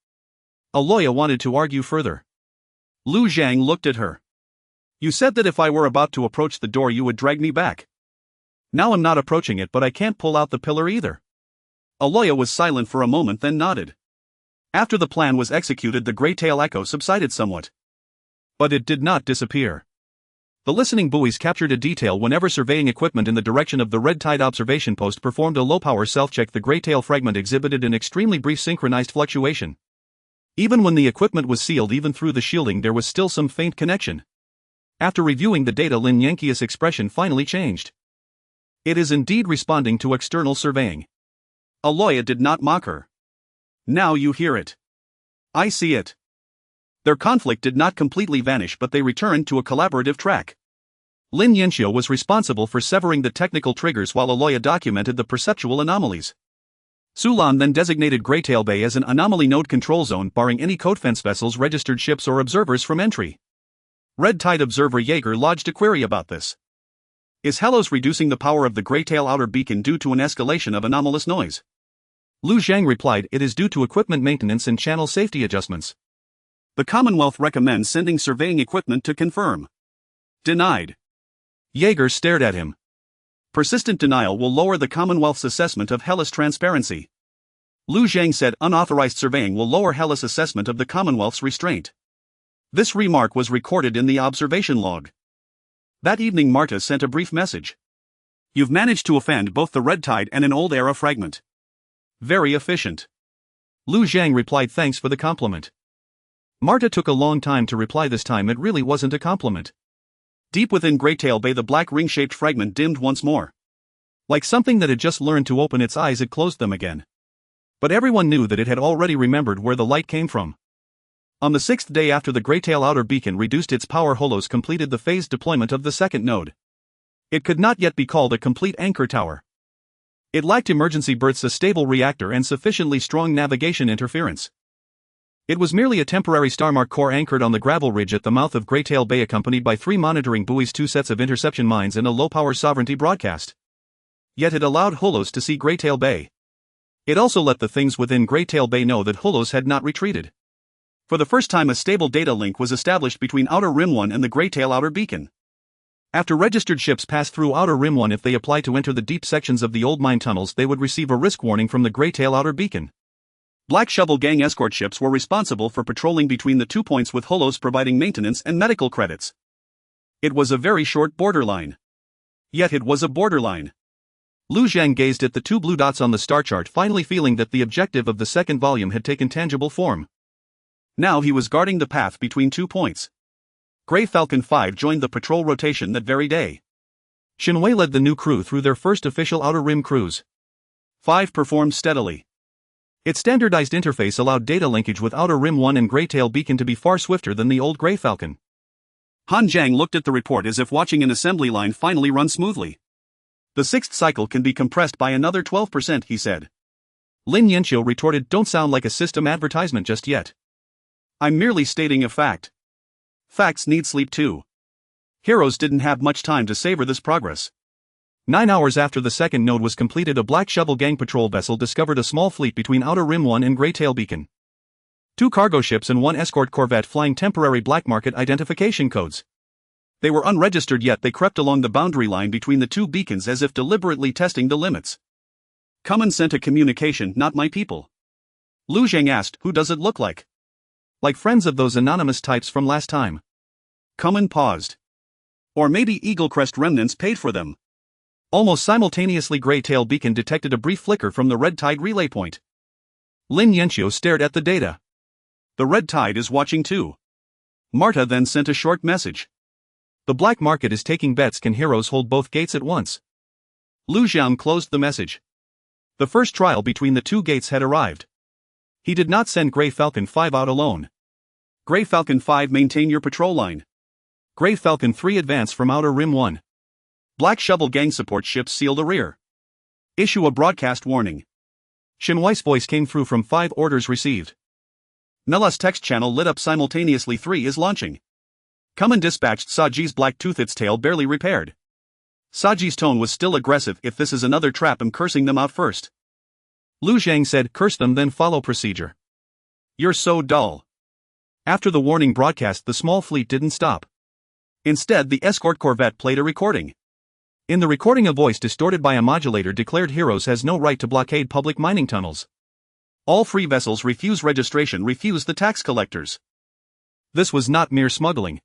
Aloya wanted to argue further. Lu Zhang looked at her. You said that if I were about to approach the door you would drag me back. Now I'm not approaching it, but I can't pull out the pillar either. Aloya was silent for a moment, then nodded. After the plan was executed, the Greytail echo subsided somewhat. But it did not disappear. The listening buoys captured a detail whenever surveying equipment in the direction of the Red Tide observation post performed a low-power self-check. The Greytail fragment exhibited an extremely brief synchronized fluctuation. Even when the equipment was sealed, even through the shielding, there was still some faint connection. After reviewing the data, Lin Yanqiu's expression finally changed. It is indeed responding to external surveying. Aloya did not mock her. Now you hear it. I see it. Their conflict did not completely vanish, but they returned to a collaborative track. Lin Yanxiu was responsible for severing the technical triggers while Aloya documented the perceptual anomalies. Sulan then designated Greytail Bay as an anomaly node control zone, barring any code fence vessels, registered ships or observers from entry. Red Tide observer Jaeger lodged a query about this. Is Helos reducing the power of the Greytail outer beacon due to an escalation of anomalous noise? Lu Zhang replied, it is due to equipment maintenance and channel safety adjustments. The Commonwealth recommends sending surveying equipment to confirm. Denied. Jaeger stared at him. Persistent denial will lower the Commonwealth's assessment of Hellas transparency. Lu Zhang said unauthorized surveying will lower Hellas' assessment of the Commonwealth's restraint. This remark was recorded in the observation log. That evening Marta sent a brief message. You've managed to offend both the Red Tide and an old era fragment. Very efficient. Lu Zhang replied, thanks for the compliment. Marta took a long time to reply. This time it really wasn't a compliment. Deep within Greytail Bay the black ring-shaped fragment dimmed once more. Like something that had just learned to open its eyes, it closed them again. But everyone knew that it had already remembered where the light came from. On the 6th day after the Greytail outer beacon reduced its power, Holos completed the phased deployment of the second node. It could not yet be called a complete anchor tower. It lacked emergency berths, a stable reactor, and sufficiently strong navigation interference. It was merely a temporary Starmark core anchored on the gravel ridge at the mouth of Greytail Bay, accompanied by 3 monitoring buoys, 2 sets of interception mines, and a low-power sovereignty broadcast. Yet it allowed Holos to see Greytail Bay. It also let the things within Greytail Bay know that Holos had not retreated. For the first time, a stable data link was established between Outer Rim 1 and the Greytail outer beacon. After registered ships pass through Outer Rim 1, if they apply to enter the deep sections of the old mine tunnels, they would receive a risk warning from the Greytail outer beacon. Black Shovel Gang escort ships were responsible for patrolling between the 2 points, with Holos providing maintenance and medical credits. It was a very short borderline. Yet it was a borderline. Lu Zhang gazed at the 2 blue dots on the star chart, finally feeling that the objective of the second volume had taken tangible form. Now he was guarding the path between 2 points. Grey Falcon 5 joined the patrol rotation that very day. Shinwei led the new crew through their first official Outer Rim cruise. 5 performed steadily. Its standardized interface allowed data linkage with Outer Rim 1 and Greytail Beacon to be far swifter than the old Grey Falcon. Han Jiang looked at the report as if watching an assembly line finally run smoothly. The 6th cycle can be compressed by another 12%, he said. Lin Yanxiu retorted, don't sound like a system advertisement just yet. I'm merely stating a fact. Facts need sleep too. Heroes didn't have much time to savor this progress. 9 hours after the second node was completed, a Black Shovel Gang patrol vessel discovered a small fleet between Outer Rim 1 and Greytail Beacon. 2 cargo ships and 1 escort corvette flying temporary black market identification codes. They were unregistered, yet they crept along the boundary line between the 2 beacons as if deliberately testing the limits. Common sent a communication, not my people. Lu Zhang asked, who does it look like? Like friends of those anonymous types from last time. Common paused. Or maybe Eaglecrest remnants paid for them. Almost simultaneously, Greytail Beacon detected a brief flicker from the Red Tide relay point. Lin Yanxiu stared at the data. The Red Tide is watching too. Marta then sent a short message. The black market is taking bets. Can heroes hold both gates at once? Lu Zhang closed the message. The first trial between the 2 gates had arrived. He did not send Grey Falcon 5 out alone. Grey Falcon 5, maintain your patrol line. Grey Falcon 3, advance from Outer Rim 1. Black Shovel Gang support ships seal the rear. Issue a broadcast warning. Shinwei's voice came through from 5, orders received. Nella's text channel lit up simultaneously. 3 is launching. Common dispatched Saji's black tooth, its tail barely repaired. Saji's tone was still aggressive. If this is another trap, I'm cursing them out first. Lu Zhang said, curse them then follow procedure. You're so dull. After the warning broadcast, the small fleet didn't stop. Instead, the escort corvette played a recording. In the recording, a voice distorted by a modulator declared Heroes has no right to blockade public mining tunnels. All free vessels refuse registration, refuse the tax collectors. This was not mere smuggling.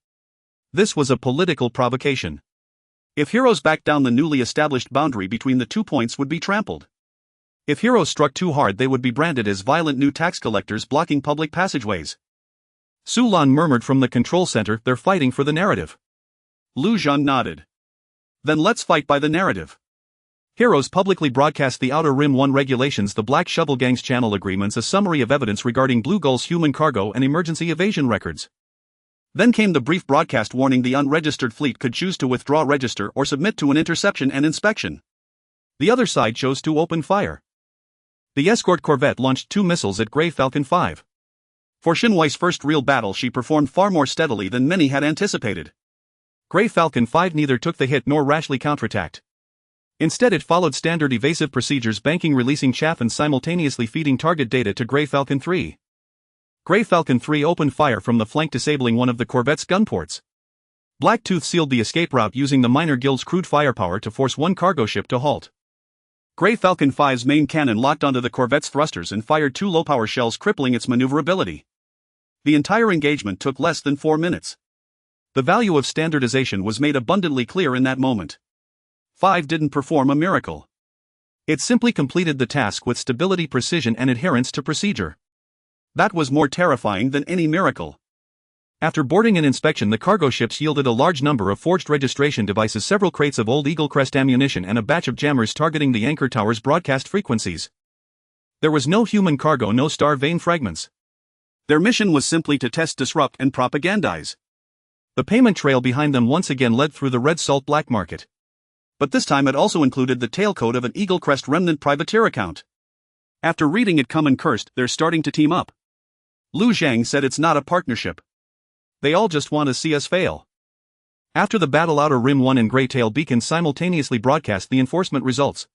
This was a political provocation. If Heroes backed down, the newly established boundary between the 2 points would be trampled. If Heroes struck too hard, they would be branded as violent new tax collectors blocking public passageways. Sulan murmured from the control center, they're fighting for the narrative. Lu Zhan nodded. Then let's fight by the narrative. Heroes publicly broadcast the Outer Rim 1 regulations, the Black Shovel Gang's channel agreements, a summary of evidence regarding Blue Gull's human cargo, and emergency evasion records. Then came the brief broadcast warning the unregistered fleet could choose to withdraw, register, or submit to an interception and inspection. The other side chose to open fire. The escort corvette launched 2 missiles at Grey Falcon 5. For Shinwai's first real battle, she performed far more steadily than many had anticipated. Grey Falcon 5 neither took the hit nor rashly counterattacked. Instead, it followed standard evasive procedures, banking, releasing chaff, and simultaneously feeding target data to Grey Falcon 3. Grey Falcon 3 opened fire from the flank, disabling one of the corvette's gun ports. Blacktooth sealed the escape route using the Minor Guild's crude firepower to force one cargo ship to halt. Grey Falcon 5's main cannon locked onto the corvette's thrusters and fired 2 low-power shells, crippling its maneuverability. The entire engagement took less than 4 minutes. The value of standardization was made abundantly clear in that moment. 5 didn't perform a miracle. It simply completed the task with stability, precision, and adherence to procedure. That was more terrifying than any miracle. After boarding and inspection, the cargo ships yielded a large number of forged registration devices, several crates of old Eagle Crest ammunition, and a batch of jammers targeting the anchor tower's broadcast frequencies. There was no human cargo, no star vein fragments. Their mission was simply to test, disrupt, and propagandize. The payment trail behind them once again led through the red salt black market. But this time it also included the tailcode of an Eagle Crest remnant privateer account. After reading it come and cursed, they're starting to team up. Lu Zhang said it's not a partnership. They all just want to see us fail. After the battle, Outer Rim 1 and Greytail Beacon simultaneously broadcast the enforcement results.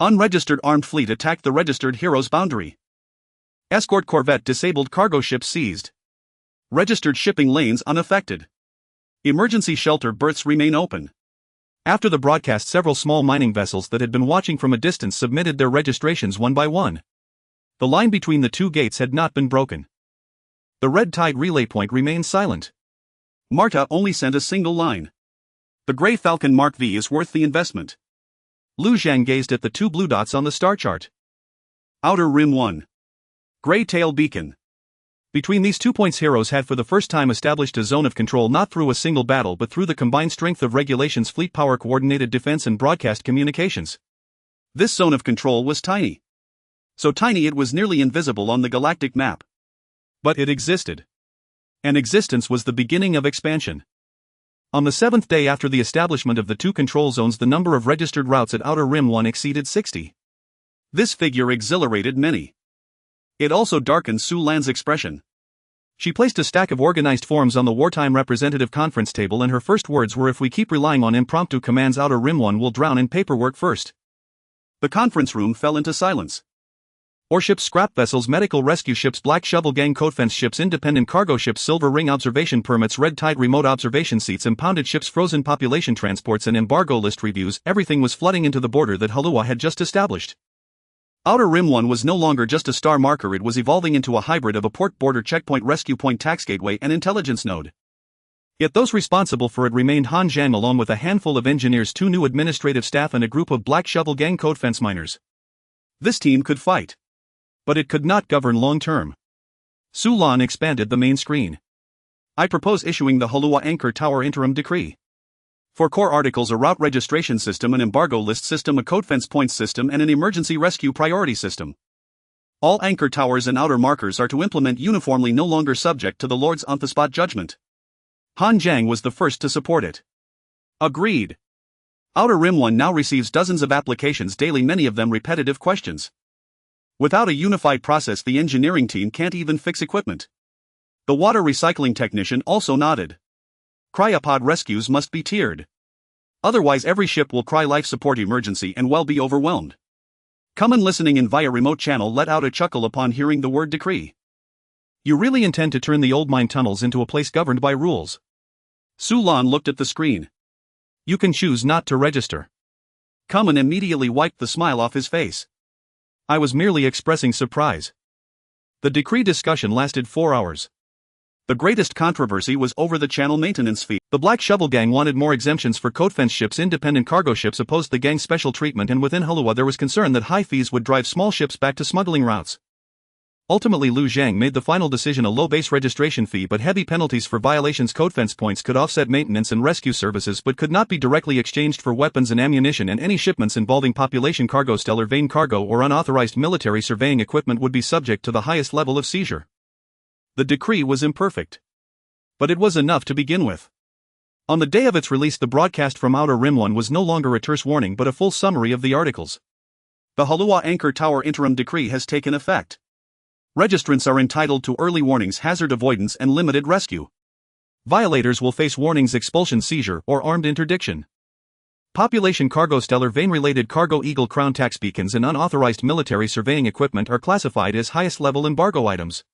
Unregistered armed fleet attacked the registered hero's boundary. Escort corvette disabled, cargo ships seized. Registered shipping lanes unaffected. Emergency shelter berths remain open. After the broadcast, several small mining vessels that had been watching from a distance submitted their registrations one by one. The line between the 2 gates had not been broken. The red tide relay point remained silent. Marta only sent a single line. The Grey Falcon Mark V is worth the investment. Lu Zhang gazed at the 2 blue dots on the star chart. Outer Rim 1. Greytail Beacon. Between these 2 points, heroes had for the first time established a zone of control, not through a single battle but through the combined strength of Regulation's fleet power, coordinated defense, and broadcast communications. This zone of control was tiny. So tiny it was nearly invisible on the galactic map. But it existed. And existence was the beginning of expansion. On the 7th day after the establishment of the 2 control zones, the number of registered routes at Outer Rim 1 exceeded 60. This figure exhilarated many. It also darkened Su Lan's expression. She placed a stack of organized forms on the wartime representative conference table, and her first words were, "If we keep relying on impromptu commands, Outer Rim 1 will drown in paperwork first." The conference room fell into silence. Warships, scrap vessels, medical rescue ships, Black Shovel Gang codefense ships, independent cargo ships, Silver Ring observation permits, Red Tide remote observation seats, impounded ships, frozen population transports, and embargo list reviews, everything was flooding into the border that Halua had just established. Outer Rim 1 was no longer just a star marker, it was evolving into a hybrid of a port, border, checkpoint, rescue point, tax gateway, and intelligence node. Yet those responsible for it remained Han Zhang along with a handful of engineers, 2 new administrative staff, and a group of Black Shovel Gang codefense miners. This team could fight. But it could not govern long-term. Su Lan expanded the main screen. "I propose issuing the Halua Anchor Tower Interim Decree. For core articles, a route registration system, an embargo list system, a codefense points system, and an emergency rescue priority system. All anchor towers and outer markers are to implement uniformly, no longer subject to the Lord's on-the-spot judgment." Han Zhang was the first to support it. Agreed. Outer Rim 1 now receives dozens of applications daily, many of them repetitive questions. Without a unified process, the engineering team can't even fix equipment. The water recycling technician also nodded. Cryopod rescues must be tiered. Otherwise every ship will cry life support emergency and well be overwhelmed. Common listening in via remote channel let out a chuckle upon hearing the word decree. "You really intend to turn the old mine tunnels into a place governed by rules?" Su Lan looked at the screen. "You can choose not to register." Common immediately wiped the smile off his face. "I was merely expressing surprise." The decree discussion lasted 4 hours. The greatest controversy was over the channel maintenance fee. The Black Shovel Gang wanted more exemptions for codefense ships, independent cargo ships opposed the gang's special treatment, and within Halua there was concern that high fees would drive small ships back to smuggling routes. Ultimately, Lu Zhang made the final decision: a low base registration fee but heavy penalties for violations. Codefense points could offset maintenance and rescue services but could not be directly exchanged for weapons and ammunition, and any shipments involving population cargo, stellar vein cargo, or unauthorized military surveying equipment would be subject to the highest level of seizure. The decree was imperfect. But it was enough to begin with. On the day of its release, the broadcast from Outer Rim 1 was no longer a terse warning but a full summary of the articles. The Halua Anchor Tower Interim Decree has taken effect. Registrants are entitled to early warnings, hazard avoidance, and limited rescue. Violators will face warnings, expulsion, seizure, or armed interdiction. Population cargo, stellar vein-related cargo, Eagle Crown tax beacons, and unauthorized military surveying equipment are classified as highest-level embargo items.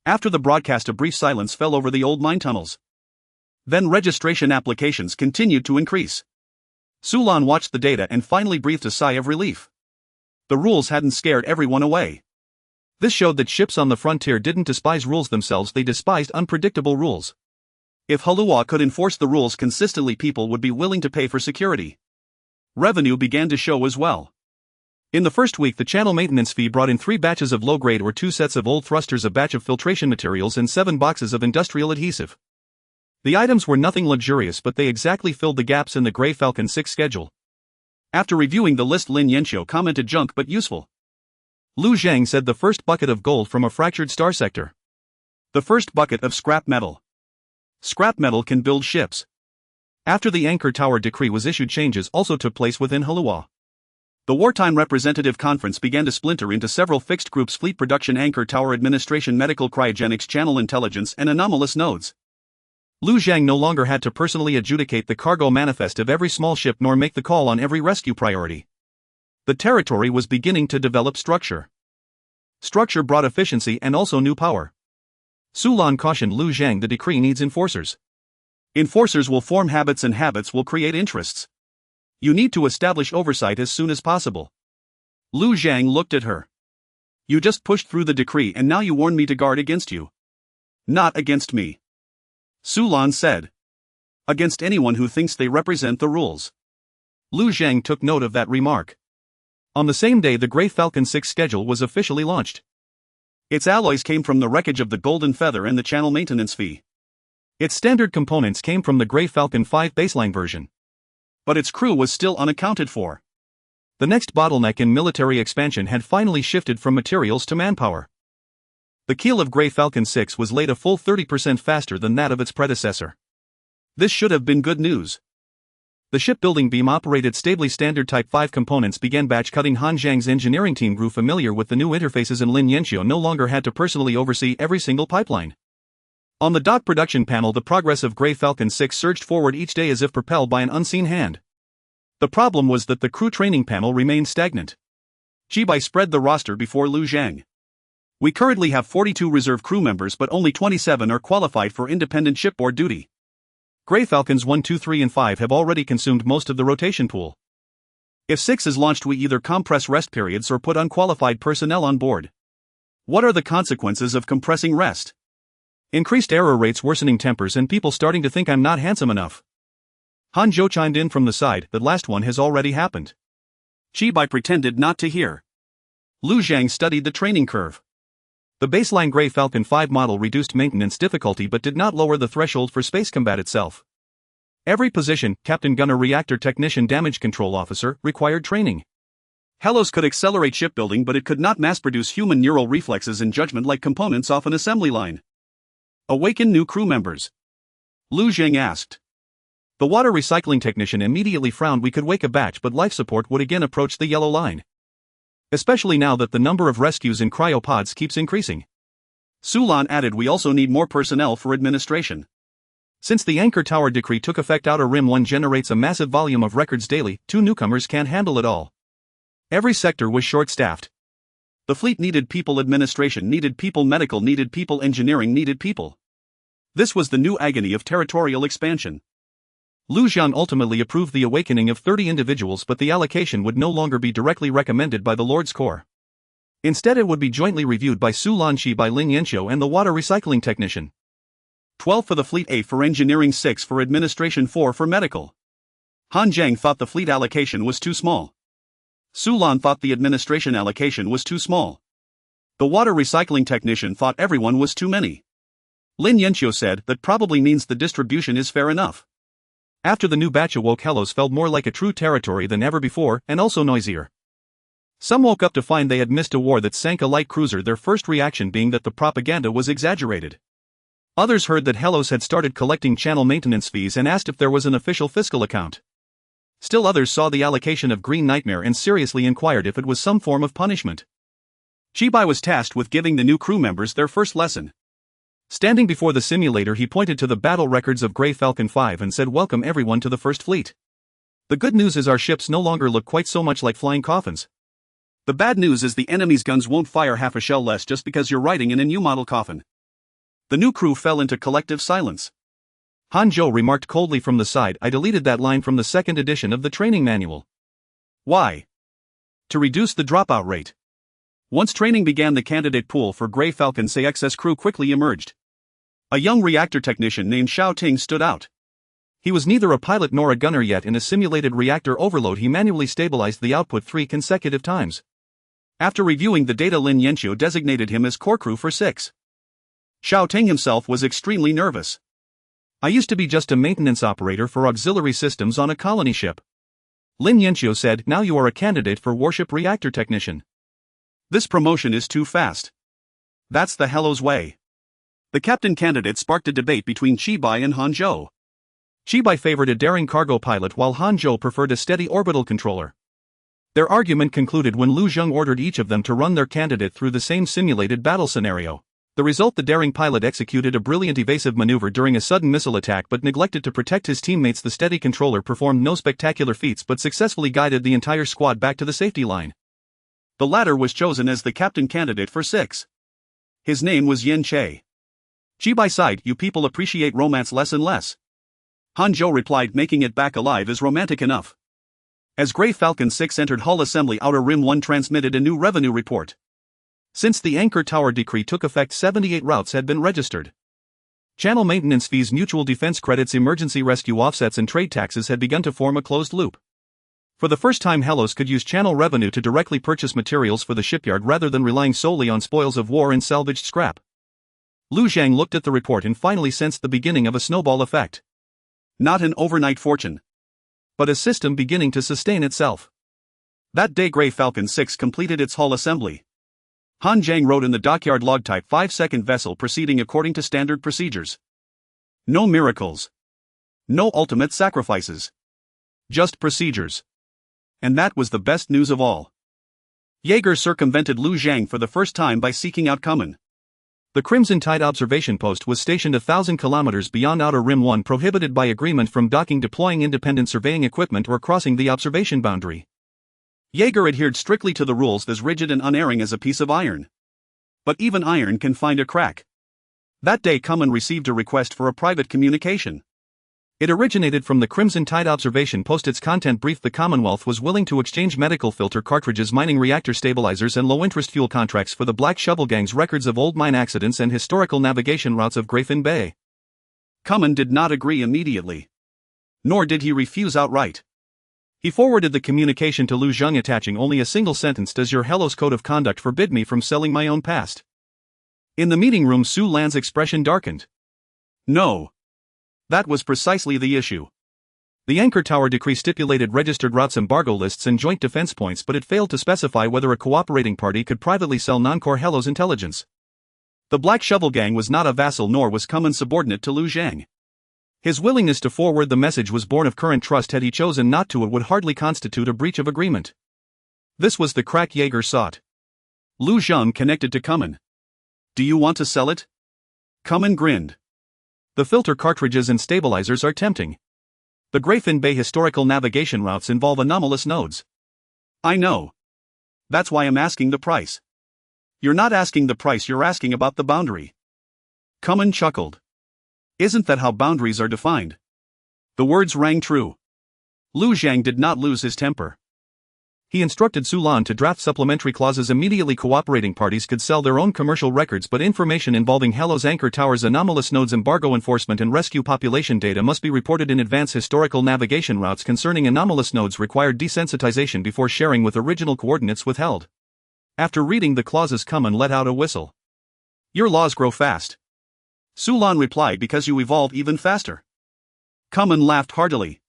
After the broadcast, a brief silence fell over the old mine tunnels. Then registration applications continued to increase. Sulan watched the data and finally breathed a sigh of relief. The rules hadn't scared everyone away. This showed that ships on the frontier didn't despise rules themselves, they despised unpredictable rules. If Halua could enforce the rules consistently, people would be willing to pay for security. Revenue began to show as well. In the first week, the channel maintenance fee brought in 3 batches of low-grade or 2 sets of old thrusters, a batch of filtration materials, and 7 boxes of industrial adhesive. The items were nothing luxurious, but they exactly filled the gaps in the Grey Falcon 6 schedule. After reviewing the list, Lin Yanxiu commented, junk but useful. Lu Zhang said, the first bucket of gold from a fractured star sector. The first bucket of scrap metal. Scrap metal can build ships. After the Anchor Tower Decree was issued, changes also took place within Halua. The Wartime Representative Conference began to splinter into several fixed groups: Fleet Production, Anchor Tower Administration, Medical, Cryogenics, Channel Intelligence, and Anomalous nodes. Lu Zhang no longer had to personally adjudicate the cargo manifest of every small ship nor make the call on every rescue priority. The territory was beginning to develop structure. Structure brought efficiency and also new power. Sulan cautioned Lu Zhang, the decree needs enforcers. Enforcers will form habits and habits will create interests. You need to establish oversight as soon as possible. Lu Zhang looked at her. You just pushed through the decree and now you warn me to guard against you. Not against me. Sulan said. Against anyone who thinks they represent the rules. Lu Zhang took note of that remark. On the same day, the Grey Falcon 6 schedule was officially launched. Its alloys came from the wreckage of the Golden Feather and the channel maintenance fee. Its standard components came from the Grey Falcon 5 baseline version. But its crew was still unaccounted for. The next bottleneck in military expansion had finally shifted from materials to manpower. The keel of Grey Falcon 6 was laid a full 30% faster than that of its predecessor. This should have been good news. The shipbuilding beam operated stably. Standard Type 5 components began batch cutting. Han Zhang's engineering team grew familiar with the new interfaces, and Lin Yanxiu no longer had to personally oversee every single pipeline. On the dock production panel, the progress of Grey Falcon 6 surged forward each day as if propelled by an unseen hand. The problem was that the crew training panel remained stagnant. Chibai spread the roster before Lu Zhang. We currently have 42 reserve crew members, but only 27 are qualified for independent shipboard duty. Grey Falcons 1, 2, 3, and 5 have already consumed most of the rotation pool. If 6 is launched, we either compress rest periods or put unqualified personnel on board. What are the consequences of compressing rest? Increased error rates, worsening tempers, and people starting to think I'm not handsome enough. Han Zhou chimed in from the side, that last one has already happened. Chibai pretended not to hear. Lu Zhang studied the training curve. The baseline Grey Falcon 5 model reduced maintenance difficulty but did not lower the threshold for space combat itself. Every position, Captain Gunner, Reactor Technician, Damage Control Officer, required training. Helos could accelerate shipbuilding, but it could not mass-produce human neural reflexes and judgment like components off an assembly line. Awaken new crew members. Lu Zhang asked. The Water Recycling Technician immediately frowned. We could wake a batch, but life support would again approach the yellow line. Especially now that the number of rescues in cryopods keeps increasing. Sulan added, we also need more personnel for administration. Since the Anchor Tower Decree took effect, Outer Rim 1 generates a massive volume of records daily. 2 newcomers can't handle it all. Every sector was short-staffed. The fleet needed people, administration needed people, medical needed people, engineering needed people. This was the new agony of territorial expansion. Lu Zhang ultimately approved the awakening of 30 individuals, but the allocation would no longer be directly recommended by the Lord's Corps. Instead, it would be jointly reviewed by Sulan Shi, by Lin Yanxiu, and the Water Recycling Technician. 12 for the fleet, 8 for engineering, 6 for administration, 4 for medical. Han Zhang thought the fleet allocation was too small. Sulan thought the administration allocation was too small. The Water Recycling Technician thought everyone was too many. Lin Yanxiu said that probably means the distribution is fair enough. After the new batch awoke, Helos felt more like a true territory than ever before, and also noisier. Some woke up to find they had missed a war that sank a light cruiser, their first reaction being that the propaganda was exaggerated. Others heard that Hellos had started collecting channel maintenance fees and asked if there was an official fiscal account. Still others saw the allocation of Green Nightmare and seriously inquired if it was some form of punishment. Chibai was tasked with giving the new crew members their first lesson. Standing before the simulator, he pointed to the battle records of Grey Falcon 5 and said, "Welcome everyone to the First Fleet. The good news is our ships no longer look quite so much like flying coffins. The bad news is the enemy's guns won't fire half a shell less just because you're riding in a new model coffin." The new crew fell into collective silence. Hanjo remarked coldly from the side, "I deleted that line from the second edition of the training manual." "Why?" "To reduce the dropout rate." Once training began, the candidate pool for Grey Falcon CXS crew quickly emerged. A young reactor technician named Xiao Ting stood out. He was neither a pilot nor a gunner, yet in a simulated reactor overload he manually stabilized the output 3 consecutive times. After reviewing the data, Lin Yanqiu designated him as core crew for 6. Xiao Ting himself was extremely nervous. "I used to be just a maintenance operator for auxiliary systems on a colony ship." Lin Yanqiu said, "Now you are a candidate for warship reactor technician. This promotion is too fast. That's the Hellos way." The captain candidate sparked a debate between Chibai and Hanjo. Chibai favored a daring cargo pilot while Hanjo preferred a steady orbital controller. Their argument concluded when Lu Zheng ordered each of them to run their candidate through the same simulated battle scenario. The result: the daring pilot executed a brilliant evasive maneuver during a sudden missile attack but neglected to protect his teammates. The steady controller performed no spectacular feats but successfully guided the entire squad back to the safety line. The latter was chosen as the captain candidate for 6. His name was Yin Che. Chibai sighed, "You people appreciate romance less and less." Hanjo replied, "Making it back alive is romantic enough." As Grey Falcon 6 entered hull assembly, Outer Rim 1 transmitted a new revenue report. Since the Anchor Tower decree took effect, 78 routes had been registered. Channel maintenance fees, mutual defense credits, emergency rescue offsets and trade taxes had begun to form a closed loop. For the first time, Hellos could use channel revenue to directly purchase materials for the shipyard rather than relying solely on spoils of war and salvaged scrap. Lu Zhang looked at the report and finally sensed the beginning of a snowball effect. Not an overnight fortune, but a system beginning to sustain itself. That day, Grey Falcon 6 completed its hull assembly. Han Zhang wrote in the dockyard log, type 5-second vessel proceeding according to standard procedures. No miracles. No ultimate sacrifices. Just procedures. And that was the best news of all. Jaeger circumvented Lu Zhang for the first time by seeking out Kuman. The Crimson Tide observation post was stationed 1,000 kilometers beyond Outer Rim 1, prohibited by agreement from docking, deploying independent surveying equipment, or crossing the observation boundary. Jaeger adhered strictly to the rules, as rigid and unerring as a piece of iron. But even iron can find a crack. That day, Kuman received a request for a private communication. It originated from the Crimson Tide observation post. Its content brief: the Commonwealth was willing to exchange medical filter cartridges, mining reactor stabilizers, and low-interest fuel contracts for the Black Shovel Gang's records of old mine accidents and historical navigation routes of Grayfin Bay. Kuman did not agree immediately. Nor did he refuse outright. He forwarded the communication to Lu Zheng, attaching only a single sentence: "Does your Hellos code of conduct forbid me from selling my own past?" In the meeting room, Su Lan's expression darkened. No. That was precisely the issue. The Anchor Tower decree stipulated registered routes, embargo lists, and joint defense points, but it failed to specify whether a cooperating party could privately sell non-core Hellos intelligence. The Black Shovel Gang was not a vassal, nor was Kuman subordinate to Lu Zhang. His willingness to forward the message was born of current trust. Had he chosen not to, it would hardly constitute a breach of agreement. This was the crack Jaeger sought. Lu Zhang connected to Kuman. "Do you want to sell it?" Kuman grinned. "The filter cartridges and stabilizers are tempting. The Grayfin Bay historical navigation routes involve anomalous nodes." "I know. That's why I'm asking the price." "You're not asking the price, you're asking about the boundary." Kuman chuckled. "Isn't that how boundaries are defined?" The words rang true. Lu Zhang did not lose his temper. He instructed Su Lan to draft supplementary clauses immediately. Cooperating parties could sell their own commercial records, but information involving Hellos Anchor Tower's anomalous nodes, embargo enforcement, and rescue population data must be reported in advance. Historical navigation routes concerning anomalous nodes required desensitization before sharing, with original coordinates withheld. After reading the clauses, Kuman let out a whistle. "Your laws grow fast." Su Lan replied, "Because you evolve even faster." Kuman laughed heartily.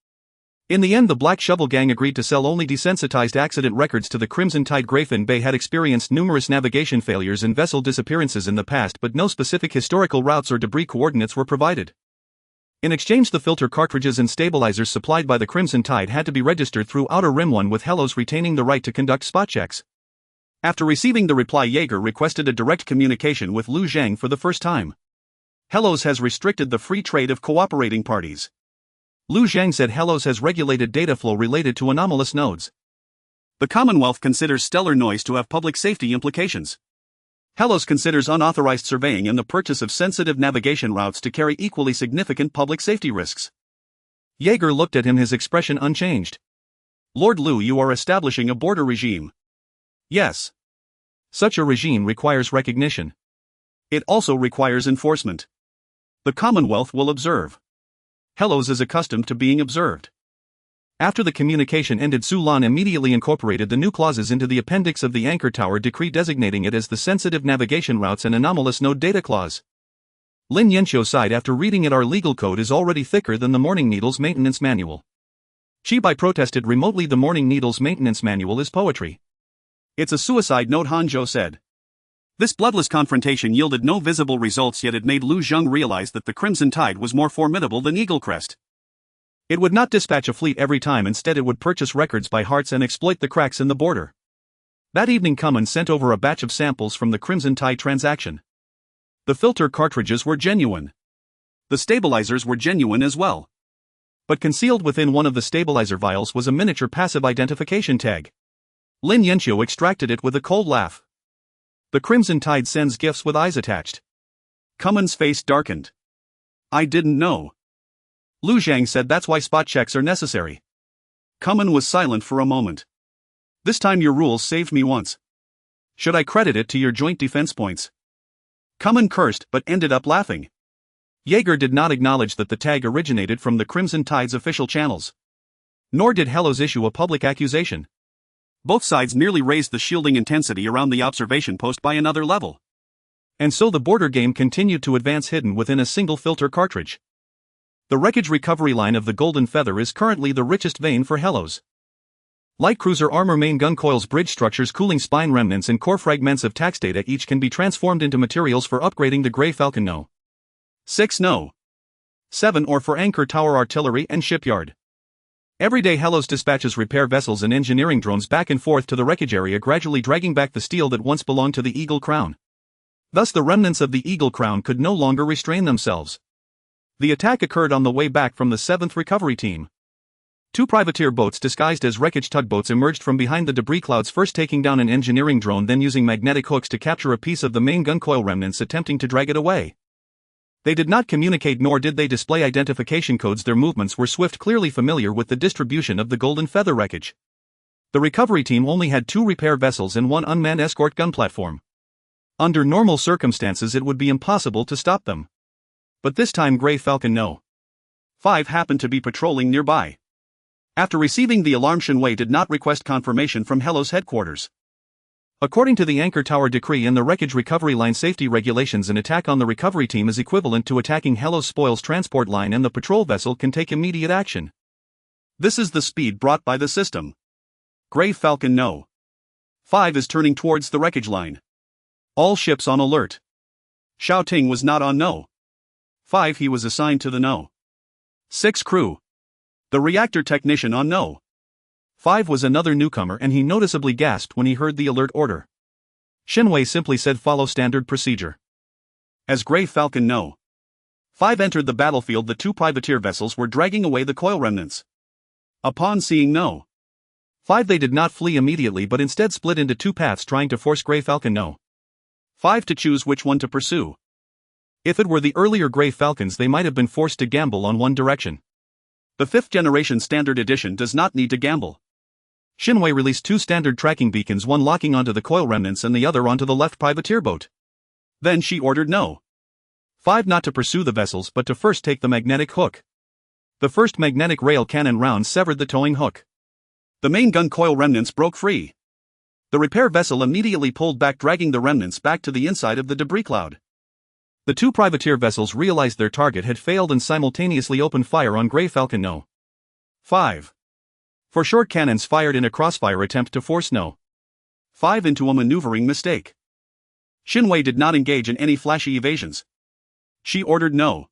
In the end, the Black Shovel Gang agreed to sell only desensitized accident records to the Crimson Tide. Grayfin Bay had experienced numerous navigation failures and vessel disappearances in the past, but no specific historical routes or debris coordinates were provided. In exchange, the filter cartridges and stabilizers supplied by the Crimson Tide had to be registered through Outer Rim 1, with Hellos retaining the right to conduct spot checks. After receiving the reply, Jaeger requested a direct communication with Lu Zhang for the first time. Hellos has restricted the free trade of cooperating parties. Lu Zhang said Hellos has regulated data flow related to anomalous nodes. The Commonwealth considers stellar noise to have public safety implications. Hellos considers unauthorized surveying and the purchase of sensitive navigation routes to carry equally significant public safety risks. Jaeger looked at him, his expression unchanged. Lord Lu, you are establishing a border regime. Yes. Such a regime requires recognition. It also requires enforcement. The Commonwealth will observe. Hellos is accustomed to being observed. After the communication ended, Su Lan immediately incorporated the new clauses into the appendix of the Anchor Tower Decree, designating it as the Sensitive Navigation Routes and Anomalous Node Data Clause. Lin Yanxiu sighed after reading it. Our legal code is already thicker than the Morning Needle's maintenance manual. Chibai protested remotely. The Morning Needle's maintenance manual is poetry. It's a suicide note, Hanzhou said. This bloodless confrontation yielded no visible results, yet it made Lu Zhang realize that the Crimson Tide was more formidable than Eaglecrest. It would not dispatch a fleet every time, instead it would purchase records by hearts and exploit the cracks in the border. That evening, Kuman sent over a batch of samples from the Crimson Tide transaction. The filter cartridges were genuine. The stabilizers were genuine as well. But concealed within one of the stabilizer vials was a miniature passive identification tag. Lin Yanxiu extracted it with a cold laugh. The Crimson Tide sends gifts with eyes attached. Kuman's face darkened. I didn't know. Lu Zhang said that's why spot checks are necessary. Kuman was silent for a moment. This time your rules saved me once. Should I credit it to your joint defense points? Kuman cursed but ended up laughing. Jaeger did not acknowledge that the tag originated from the Crimson Tide's official channels. Nor did Hellos issue a public accusation. Both sides merely raised the shielding intensity around the observation post by another level. And so the border game continued to advance, hidden within a single filter cartridge. The wreckage recovery line of the Golden Feather is currently the richest vein for Hellos. Light cruiser armor, main gun coils, bridge structures, cooling spine remnants, and core fragments of tax data each can be transformed into materials for upgrading the Grey Falcon No. 6 No. 7 or for Anchor Tower artillery and shipyard. Every day Hellos dispatches repair vessels and engineering drones back and forth to the wreckage area, gradually dragging back the steel that once belonged to the Eagle Crown. Thus the remnants of the Eagle Crown could no longer restrain themselves. The attack occurred on the way back from the 7th Recovery Team. 2 privateer boats disguised as wreckage tugboats emerged from behind the debris clouds, first taking down an engineering drone, then using magnetic hooks to capture a piece of the main gun coil remnants, attempting to drag it away. They did not communicate, nor did they display identification codes. Their movements were swift, clearly familiar with the distribution of the Golden Feather wreckage. The recovery team only had 2 repair vessels and 1 unmanned escort gun platform. Under normal circumstances it would be impossible to stop them. But this time Grey Falcon No. 5 happened to be patrolling nearby. After receiving the alarm, Shenwei did not request confirmation from Hellos headquarters. According to the Anchor Tower Decree and the Wreckage Recovery Line safety regulations, an attack on the recovery team is equivalent to attacking Hellos spoils transport line, and the patrol vessel can take immediate action. This is the speed brought by the system. Grey Falcon No. 5 is turning towards the wreckage line. All ships on alert. Xiao Ting was not on No. 5, he was assigned to the No. 6 crew. The reactor technician on No. 5 was another newcomer, and he noticeably gasped when he heard the alert order. Shenwei simply said, follow standard procedure. As Grey Falcon No. 5 entered the battlefield, the 2 privateer vessels were dragging away the coil remnants. Upon seeing No. 5, they did not flee immediately, but instead split into 2 paths, trying to force Grey Falcon No. 5 to choose which one to pursue. If it were the earlier Grey Falcons, they might have been forced to gamble on one direction. The 5th generation Standard Edition does not need to gamble. Shenwei released 2 standard tracking beacons, one locking onto the coil remnants and the other onto the left privateer boat. Then she ordered No. 5 not to pursue the vessels, but to first take the magnetic hook. The first magnetic rail cannon round severed the towing hook. The main gun coil remnants broke free. The repair vessel immediately pulled back, dragging the remnants back to the inside of the debris cloud. The 2 privateer vessels realized their target had failed and simultaneously opened fire on Grey Falcon No. 5. 4 short cannons fired in a crossfire attempt to force No. 5 into a maneuvering mistake. Shinwei did not engage in any flashy evasions. She ordered No.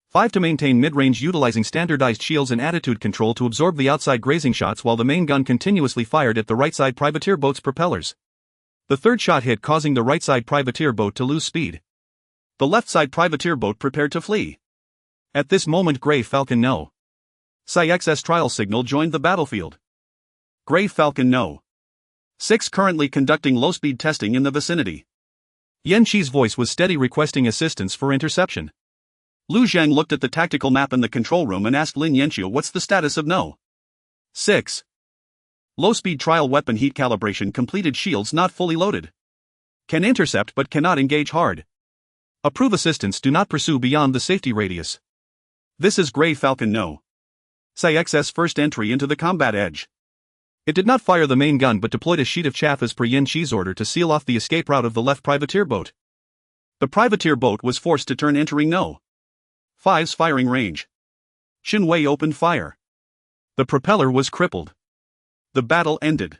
5 to maintain mid-range utilizing standardized shields and attitude control to absorb the outside grazing shots while the main gun continuously fired at the right side privateer boat's propellers. The third shot hit, causing the right side privateer boat to lose speed. The left side privateer boat prepared to flee. At this moment, Grey Falcon No. XS trial signal joined the battlefield. Grey Falcon No. 6 currently conducting low-speed testing in the vicinity. Yan Qi's voice was steady, requesting assistance for interception. Lu Zhang looked at the tactical map in the control room and asked Lin Yanqiu what's the status of No. 6. Low-speed trial weapon heat calibration completed, shields not fully loaded. Can intercept but cannot engage hard. Approve assistance, do not pursue beyond the safety radius. This is Grey Falcon No. XS first entry into the combat edge. It did not fire the main gun but deployed a sheet of chaff as per Yan Qi's order to seal off the escape route of the left privateer boat. The privateer boat was forced to turn, entering No. 5's firing range. Shinwei opened fire. The propeller was crippled. The battle ended.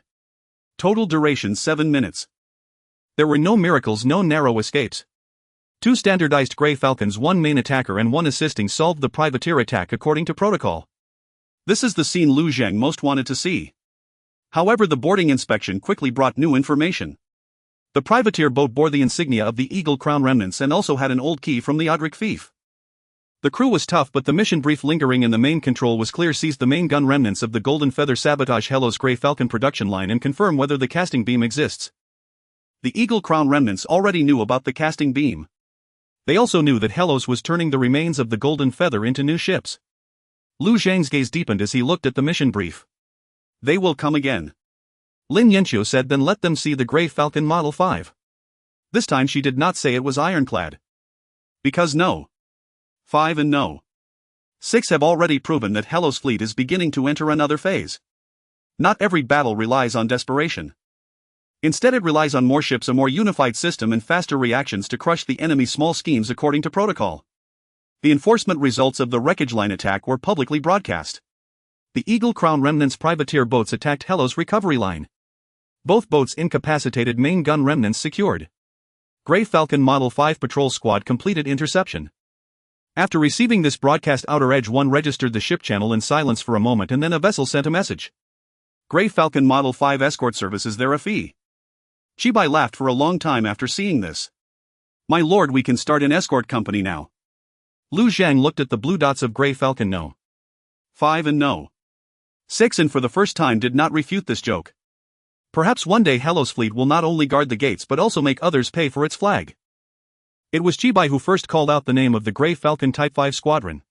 Total duration 7 minutes. There were no miracles, no narrow escapes. 2 standardized Grey Falcons, 1 main attacker and 1 assisting, solved the privateer attack according to protocol. This is the scene Lu Zhang most wanted to see. However, the boarding inspection quickly brought new information. The privateer boat bore the insignia of the Eagle Crown remnants and also had an old key from the Odric fief. The crew was tough, but the mission brief lingering in the main control was clear: seize the main gun remnants of the Golden Feather, sabotage Hello's Grey Falcon production line and confirm whether the casting beam exists. The Eagle Crown remnants already knew about the casting beam. They also knew that Hellos was turning the remains of the Golden Feather into new ships. Lu Zhang's gaze deepened as he looked at the mission brief. They will come again, Lin Yanqiu said, then let them see the Grey Falcon Model 5. This time she did not say it was ironclad. Because No. 5 and No. 6 have already proven that Hello's fleet is beginning to enter another phase. Not every battle relies on desperation. Instead, it relies on more ships, a more unified system, and faster reactions to crush the enemy's small schemes according to protocol. The enforcement results of the wreckage line attack were publicly broadcast. The Eagle Crown remnants privateer boats attacked Hello's recovery line. Both boats incapacitated, main gun remnants secured. Grey Falcon Model 5 patrol squad completed interception. After receiving this broadcast, Outer Edge 1 registered the ship channel in silence for a moment, and then a vessel sent a message. Grey Falcon Model 5 escort service, is there a fee? Chibai laughed for a long time after seeing this. My lord, we can start an escort company now. Lu Zhang looked at the blue dots of Grey Falcon No. 5 and No. 6 and for the first time did not refute this joke. Perhaps one day Hello's fleet will not only guard the gates but also make others pay for its flag. It was Chibai who first called out the name of the Grey Falcon Type 5 squadron.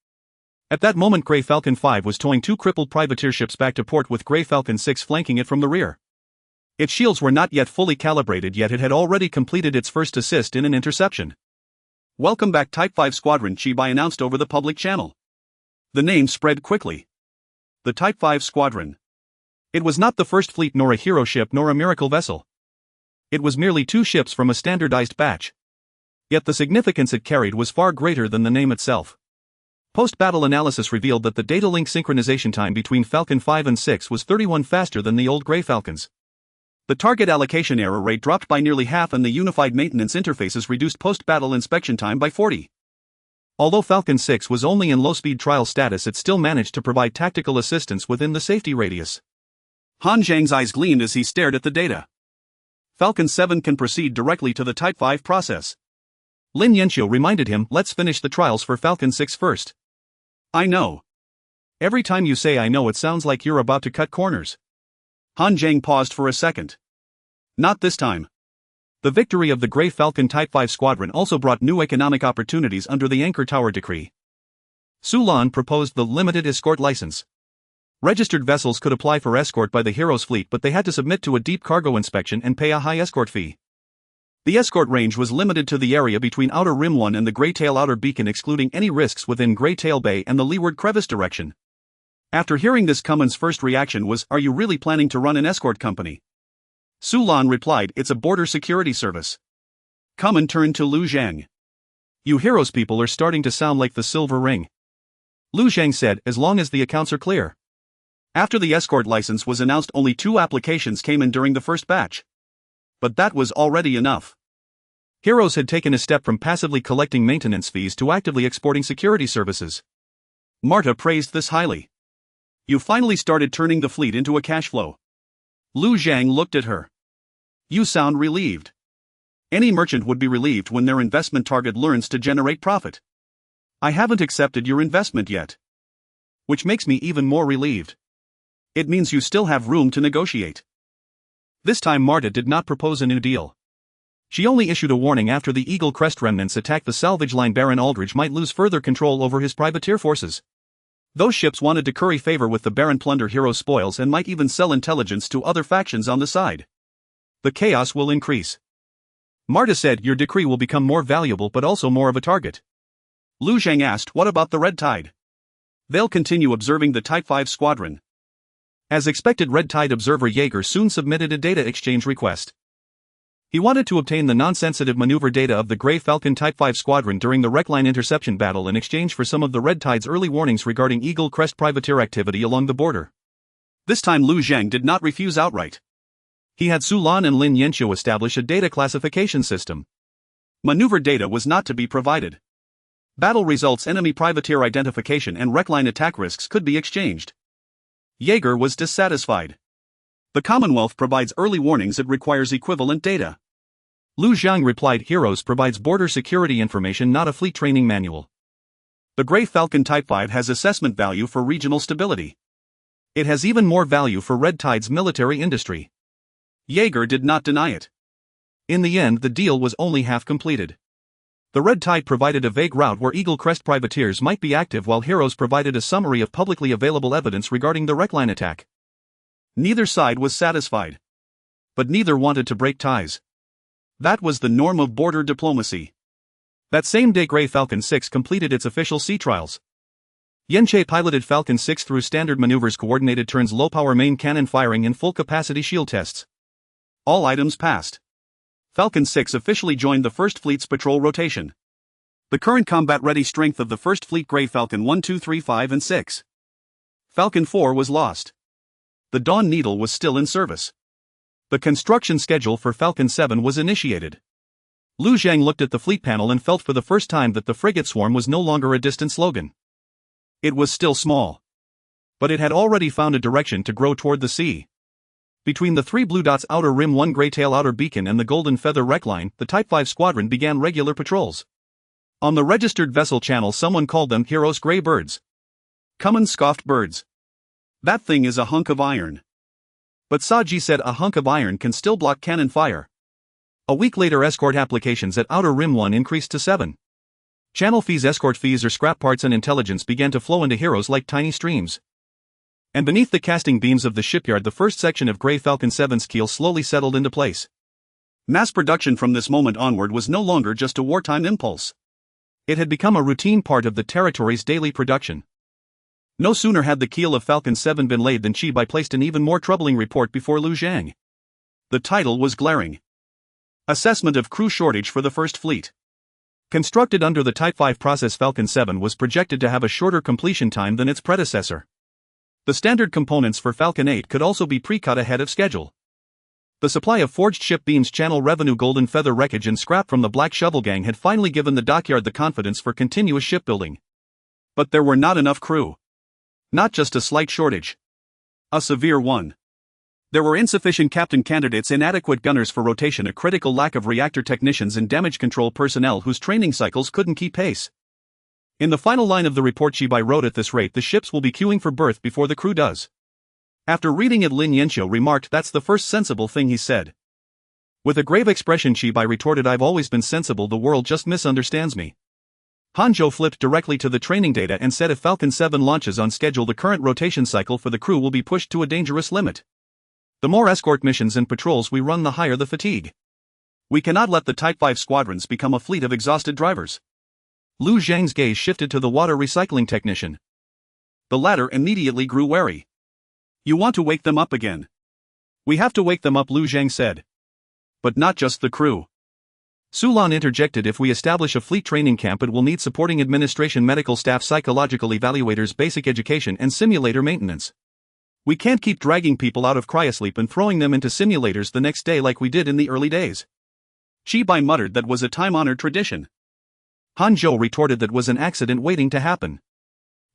At that moment, Grey Falcon 5 was towing 2 crippled privateer ships back to port, with Grey Falcon 6 flanking it from the rear. Its shields were not yet fully calibrated, yet it had already completed its first assist in an interception. Welcome back, Type 5 Squadron, Chibai announced over the public channel. The name spread quickly. The Type 5 Squadron. It was not the first fleet, nor a hero ship, nor a miracle vessel. It was merely 2 ships from a standardized batch. Yet the significance it carried was far greater than the name itself. Post-battle analysis revealed that the data link synchronization time between Falcon 5 and 6 was 31 faster than the old Grey Falcons. The target allocation error rate dropped by nearly half, and the unified maintenance interfaces reduced post-battle inspection time by 40. Although Falcon 6 was only in low-speed trial status, it still managed to provide tactical assistance within the safety radius. Han Zhang's eyes gleamed as he stared at the data. Falcon 7 can proceed directly to the Type 5 process. Lin Yanqiu reminded him, let's finish the trials for Falcon 6 first. I know. Every time you say I know, it sounds like you're about to cut corners. Han Zhang paused for a second. Not this time. The victory of the Grey Falcon Type 5 squadron also brought new economic opportunities under the Anchor Tower Decree. Su Lan proposed the limited escort license. Registered vessels could apply for escort by the Heroes fleet, but they had to submit to a deep cargo inspection and pay a high escort fee. The escort range was limited to the area between Outer Rim 1 and the Greytail Outer Beacon, excluding any risks within Greytail Bay and the leeward crevice direction. After hearing this, Cummins' first reaction was, are you really planning to run an escort company? Su Lan replied, it's a border security service. Cummins turned to Lu Zhang. You Heroes people are starting to sound like the Silver Ring. Lu Zhang said, as long as the accounts are clear. After the escort license was announced, only 2 applications came in during the first batch. But that was already enough. Heroes had taken a step from passively collecting maintenance fees to actively exporting security services. Marta praised this highly. You finally started turning the fleet into a cash flow. Lu Zhang looked at her. You sound relieved. Any merchant would be relieved when their investment target learns to generate profit. I haven't accepted your investment yet. Which makes me even more relieved. It means you still have room to negotiate. This time Marta did not propose a new deal. She only issued a warning after the Eagle Crest remnants attacked the salvage line. Baron Aldridge might lose further control over his privateer forces. Those ships wanted to curry favor with the Baron, plunder Heroes' spoils, and might even sell intelligence to other factions on the side. The chaos will increase. Marta said, your decree will become more valuable but also more of a target. Lu Zhang asked, what about the Red Tide? They'll continue observing the Type 5 squadron. As expected, Red Tide observer Jaeger soon submitted a data exchange request. He wanted to obtain the non-sensitive maneuver data of the Grey Falcon Type 5 squadron during the Wreckline interception battle in exchange for some of the Red Tide's early warnings regarding Eagle Crest privateer activity along the border. This time Lu Zhang did not refuse outright. He had Su Lan and Lin Yanqiu establish a data classification system. Maneuver data was not to be provided. Battle results, enemy privateer identification, and Wreckline attack risks could be exchanged. Jaeger was dissatisfied. The Commonwealth provides early warnings, it requires equivalent data. Lu Zhang replied, Heroes provides border security information, not a fleet training manual. The Grey Falcon Type 5 has assessment value for regional stability. It has even more value for Red Tide's military industry. Jaeger did not deny it. In the end, the deal was only half completed. The Red Tide provided a vague route where Eagle Crest privateers might be active, while Heroes provided a summary of publicly available evidence regarding the Wreckline attack. Neither side was satisfied. But neither wanted to break ties. That was the norm of border diplomacy. That same day, Grey Falcon 6 completed its official sea trials. Yanqiu piloted Falcon 6 through standard maneuvers, coordinated turns, low-power main cannon firing, and full-capacity shield tests. All items passed. Falcon 6 officially joined the First Fleet's patrol rotation. The current combat-ready strength of the First Fleet: Grey Falcon 1, 2, 3, 5, and 6. Falcon 4 was lost. The Dawn Needle was still in service. The construction schedule for Falcon 7 was initiated. Lu Zhang looked at the fleet panel and felt for the first time that the frigate swarm was no longer a distant slogan. It was still small. But it had already found a direction to grow toward the sea. Between the 3 blue dots outer rim, 1 gray tail outer beacon, and the golden feather Wreckline, the Type 5 squadron began regular patrols. On the registered vessel channel, someone called them Heroes Grey Birds. Cummins scoffed, birds. That thing is a hunk of iron. But Saji said a hunk of iron can still block cannon fire. A week later, escort applications at Outer Rim 1 increased to 7. Channel fees, escort fees, or scrap parts and intelligence began to flow into Heroes like tiny streams. And beneath the casting beams of the shipyard, the first section of Grey Falcon 7's keel slowly settled into place. Mass production from this moment onward was no longer just a wartime impulse. It had become a routine part of the territory's daily production. No sooner had the keel of Falcon 7 been laid than Chibai placed an even more troubling report before Lu Zhang. The title was glaring. Assessment of crew shortage for the First Fleet. Constructed under the Type 5 process, Falcon 7 was projected to have a shorter completion time than its predecessor. The standard components for Falcon 8 could also be pre-cut ahead of schedule. The supply of forged ship beams, channel revenue, golden feather wreckage, and scrap from the Black Shovel Gang had finally given the dockyard the confidence for continuous shipbuilding. But there were not enough crew. Not just a slight shortage. A severe one. There were insufficient captain candidates, inadequate gunners for rotation, a critical lack of reactor technicians, and damage control personnel whose training cycles couldn't keep pace. In the final line of the report, Chibai wrote, at this rate the ships will be queuing for berth before the crew does. After reading it, Lin Yanqiu remarked, that's the first sensible thing he said. With a grave expression, Chibai retorted, I've always been sensible, the world just misunderstands me. Hanzhou flipped directly to the training data and said if Falcon 7 launches on schedule, the current rotation cycle for the crew will be pushed to a dangerous limit. The more escort missions and patrols we run, the higher the fatigue. We cannot let the Type 5 squadrons become a fleet of exhausted drivers. Lu Zhang's gaze shifted to the water recycling technician. The latter immediately grew wary. You want to wake them up again? We have to wake them up, Lu Zhang said. But not just the crew. Su Lan interjected, if we establish a fleet training camp, it will need supporting administration, medical staff, psychological evaluators, basic education, and simulator maintenance. We can't keep dragging people out of cryosleep and throwing them into simulators the next day like we did in the early days. Chibai muttered that was a time-honored tradition. Hanzhou retorted that was an accident waiting to happen.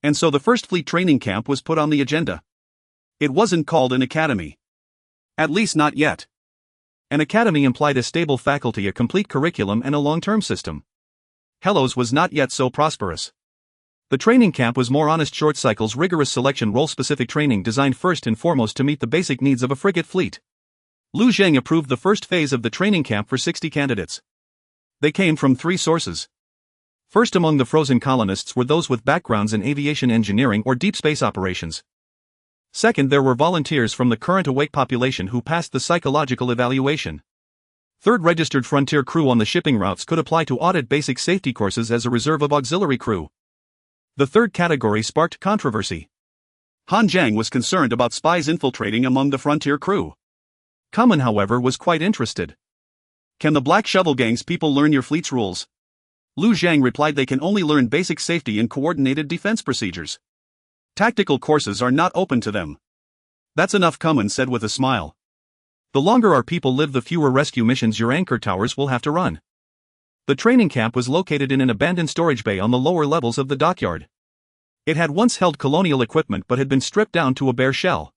And so the first fleet training camp was put on the agenda. It wasn't called an academy. At least not yet. An academy implied a stable faculty, a complete curriculum, and a long-term system. Hellos was not yet so prosperous. The training camp was more honest, short cycles, rigorous selection, role-specific training designed first and foremost to meet the basic needs of a frigate fleet. Lu Zheng approved the first phase of the training camp for 60 candidates. They came from 3 sources. First among the frozen colonists were those with backgrounds in aviation engineering or deep space operations. Second, there were volunteers from the current awake population who passed the psychological evaluation. Third, registered frontier crew on the shipping routes could apply to audit basic safety courses as a reserve of auxiliary crew. The third category sparked controversy. Han Zhang was concerned about spies infiltrating among the frontier crew. Kamen, however, was quite interested. Can the Black Shovel Gang's people learn your fleet's rules? Lu Zhang replied they can only learn basic safety and coordinated defense procedures. Tactical courses are not open to them. That's enough, Kamen said with a smile. The longer our people live, the fewer rescue missions your anchor towers will have to run. The training camp was located in an abandoned storage bay on the lower levels of the dockyard. It had once held colonial equipment but had been stripped down to a bare shell.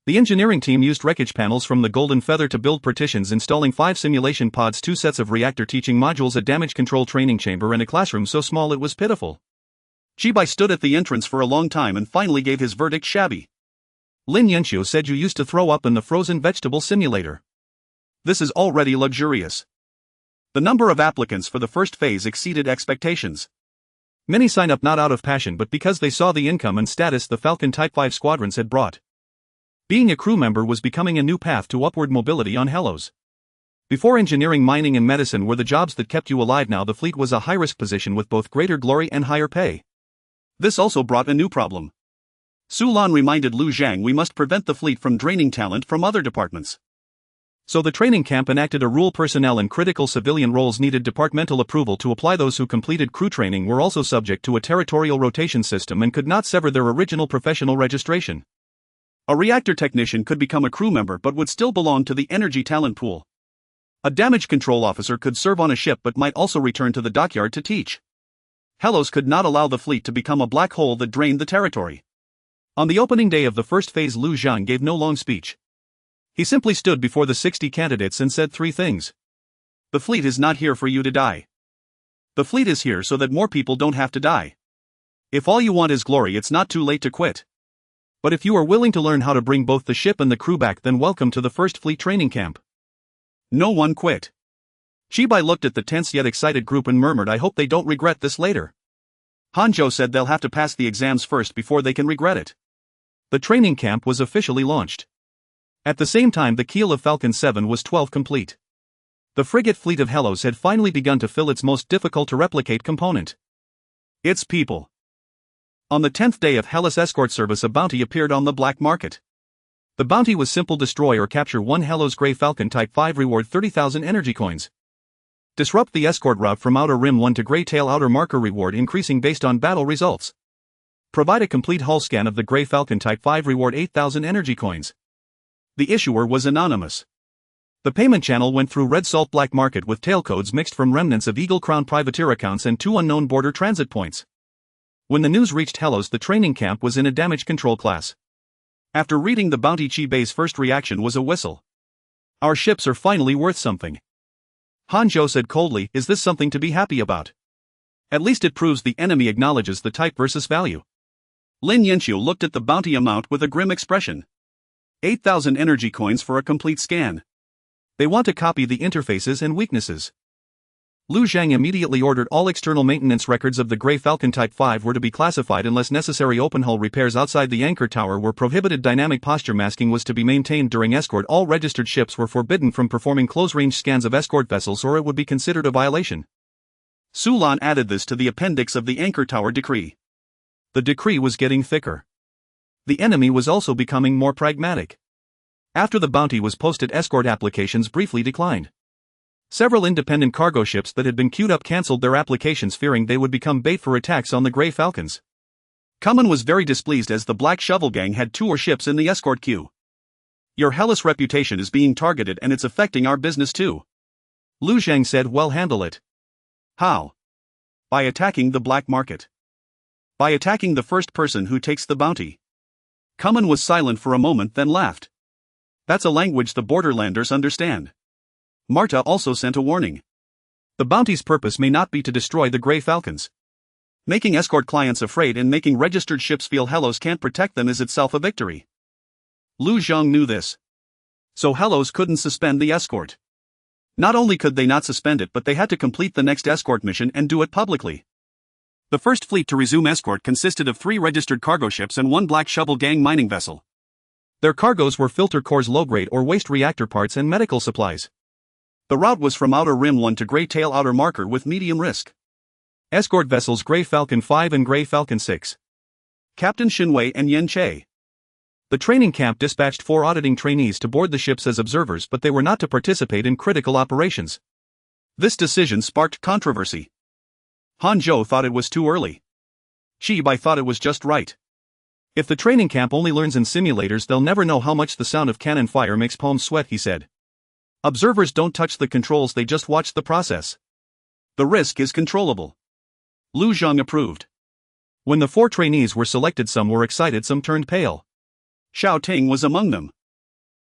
The engineering team used wreckage panels from the Golden Feather to build partitions, installing 5 simulation pods, 2 sets of reactor teaching modules, a damage control training chamber, and a classroom so small it was pitiful. Chibai stood at the entrance for a long time and finally gave his verdict: shabby. Lin Yanxiu said you used to throw up in the frozen vegetable simulator. This is already luxurious. The number of applicants for the first phase exceeded expectations. Many signed up not out of passion but because they saw the income and status the Falcon Type 5 squadrons had brought. Being a crew member was becoming a new path to upward mobility on Hellos. Before engineering, mining, and medicine were the jobs that kept you alive. Now the fleet was a high-risk position with both greater glory and higher pay. This also brought a new problem. Su Lan reminded Lu Zhang we must prevent the fleet from draining talent from other departments. So the training camp enacted a rule: personnel in critical civilian roles needed departmental approval to apply. Those who completed crew training were also subject to a territorial rotation system and could not sever their original professional registration. A reactor technician could become a crew member but would still belong to the energy talent pool. A damage control officer could serve on a ship but might also return to the dockyard to teach. Hellos could not allow the fleet to become a black hole that drained the territory. On the opening day of the first phase, Lu Zhang gave no long speech. He simply stood before the 60 candidates and said 3 things. The fleet is not here for you to die. The fleet is here so that more people don't have to die. If all you want is glory, it's not too late to quit. But if you are willing to learn how to bring both the ship and the crew back, then welcome to the first fleet training camp. No one quit. Chibai looked at the tense yet excited group and murmured, I hope they don't regret this later. Hanzhou said they'll have to pass the exams first before they can regret it. The training camp was officially launched. At the same time, the keel of Falcon 7 was 12 complete. The frigate fleet of Hellos had finally begun to fill its most difficult to replicate component: its people. On the 10th day of Hellas escort service, a bounty appeared on the black market. The bounty was simple: destroy or capture 1 Hellos Grey Falcon Type 5, reward 30,000 energy coins. Disrupt the escort route from Outer Rim 1 to Grey Tail Outer Marker, reward increasing based on battle results. Provide a complete hull scan of the Grey Falcon Type 5, reward 8,000 energy coins. The issuer was Anonymous. The payment channel went through Red Salt Black Market with tailcodes mixed from remnants of Eagle Crown privateer accounts and 2 unknown border transit points. When the news reached Hellos, the training camp was in a damage control class. After reading the bounty, Chibei's first reaction was a whistle. Our ships are finally worth something. Hanzhou said coldly, is this something to be happy about? At least it proves the enemy acknowledges the type versus value. Lin Yanxiu looked at the bounty amount with a grim expression. 8,000 energy coins for a complete scan. They want to copy the interfaces and weaknesses. Lu Zhang immediately ordered all external maintenance records of the Grey Falcon Type 5 were to be classified unless necessary. Open hull repairs outside the anchor tower were prohibited. Dynamic posture masking was to be maintained during escort. All registered ships were forbidden from performing close-range scans of escort vessels or it would be considered a violation. Su Lan added this to the appendix of the anchor tower decree. The decree was getting thicker. The enemy was also becoming more pragmatic. After the bounty was posted, escort applications briefly declined. Several independent cargo ships that had been queued up cancelled their applications, fearing they would become bait for attacks on the Grey Falcons. Kuman was very displeased as the Black Shovel Gang had 2 more ships in the escort queue. Your hellish reputation is being targeted and it's affecting our business too. Lu Zhang said, well, handle it. How? By attacking the black market. By attacking the first person who takes the bounty. Kuman was silent for a moment then laughed. That's a language the borderlanders understand. Marta also sent a warning. The bounty's purpose may not be to destroy the Grey Falcons. Making escort clients afraid and making registered ships feel Hellos can't protect them is itself a victory. Lu Zhang knew this. So Hellos couldn't suspend the escort. Not only could they not suspend it, but they had to complete the next escort mission and do it publicly. The first fleet to resume escort consisted of 3 registered cargo ships and 1 Black Shovel Gang mining vessel. Their cargoes were filter cores, low-grade or waste reactor parts, and medical supplies. The route was from Outer Rim 1 to Grey Tail Outer Marker with medium risk. Escort vessels Grey Falcon 5 and Grey Falcon 6. Captain Xinwei and Yen Che. The training camp dispatched 4 auditing trainees to board the ships as observers, but they were not to participate in critical operations. This decision sparked controversy. Han Zhou thought it was too early. Shi Bai thought it was just right. If the training camp only learns in simulators, they'll never know how much the sound of cannon fire makes palms sweat, he said. Observers don't touch the controls, they just watch the process. The risk is controllable. Lu Zhang approved. When the 4 trainees were selected, some were excited, some turned pale. Xiao Ting was among them.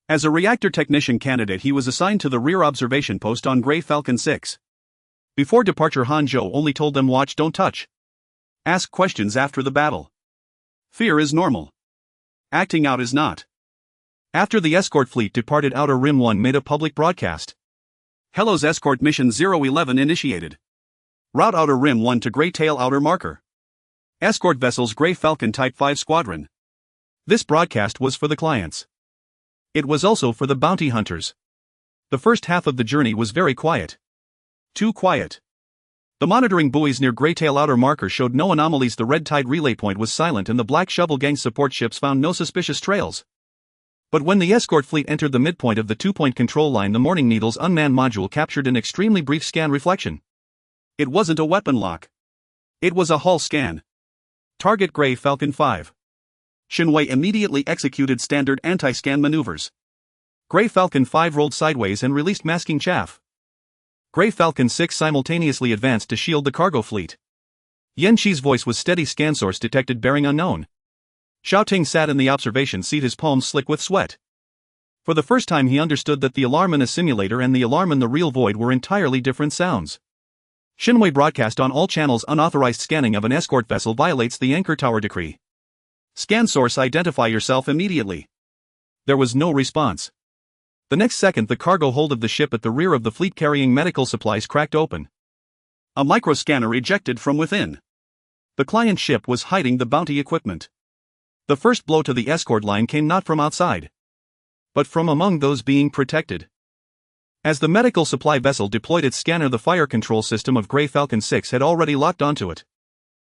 As a reactor technician candidate, he was assigned to the rear observation post on Grey Falcon 6. Before departure, Han Zhou only told them, watch, don't touch. Ask questions after the battle. Fear is normal. Acting out is not. After the escort fleet departed, Outer Rim 1 made a public broadcast. Hellos Escort Mission 011 initiated. Route Outer Rim 1 to Grey Tail Outer Marker. Escort vessels Grey Falcon Type 5 Squadron. This broadcast was for the clients. It was also for the bounty hunters. The first half of the journey was very quiet. Too quiet. The monitoring buoys near Grey Tail Outer Marker showed no anomalies. The red tide relay point was silent and the Black Shovel Gang support ships found no suspicious trails. But when the escort fleet entered the midpoint of the 2-point control line, the Morning Needle's unmanned module captured an extremely brief scan reflection. It wasn't a weapon lock. It was a hull scan. Target Grey Falcon 5. Xinwei immediately executed standard anti-scan maneuvers. Grey Falcon 5 rolled sideways and released masking chaff. Grey Falcon 6 simultaneously advanced to shield the cargo fleet. Yen Qi's voice was steady. Scan source detected, bearing unknown. Xiao Ting sat in the observation seat, his palms slick with sweat. For the first time he understood that the alarm in a simulator and the alarm in the real void were entirely different sounds. Xinwei broadcast on all channels: unauthorized scanning of an escort vessel violates the Anchor Tower Decree. Scan source, identify yourself immediately. There was no response. The next second, the cargo hold of the ship at the rear of the fleet carrying medical supplies cracked open. A microscanner ejected from within. The client ship was hiding the bounty equipment. The first blow to the escort line came not from outside, but from among those being protected. As the medical supply vessel deployed its scanner, the fire control system of Grey Falcon 6 had already locked onto it.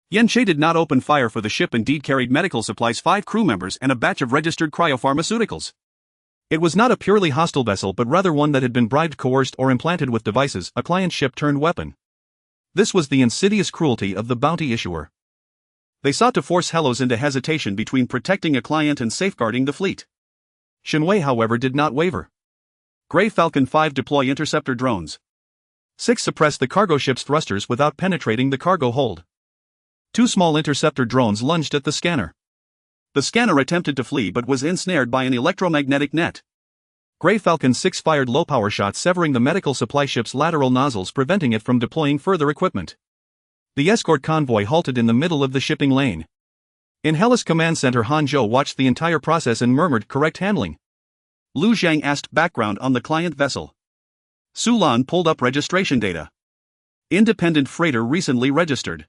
Yen Che did not open fire, for the ship indeed carried medical supplies, 5 crew members and a batch of registered cryopharmaceuticals. It was not a purely hostile vessel, but rather one that had been bribed, coerced, or implanted with devices, a client ship turned weapon. This was the insidious cruelty of the bounty issuer. They sought to force Hellos into hesitation between protecting a client and safeguarding the fleet. Xinwei, however, did not waver. Grey Falcon 5 deploy interceptor drones. 6 suppress the cargo ship's thrusters without penetrating the cargo hold. 2 small interceptor drones lunged at the scanner. The scanner attempted to flee but was ensnared by an electromagnetic net. Grey Falcon 6 fired low-power shots, severing the medical supply ship's lateral nozzles, preventing it from deploying further equipment. The escort convoy halted in the middle of the shipping lane. In Hellas Command Center, Han Zhou watched the entire process and murmured, "Correct handling." Lu Zhang asked background on the client vessel. Su Lan pulled up registration data. Independent freighter recently registered.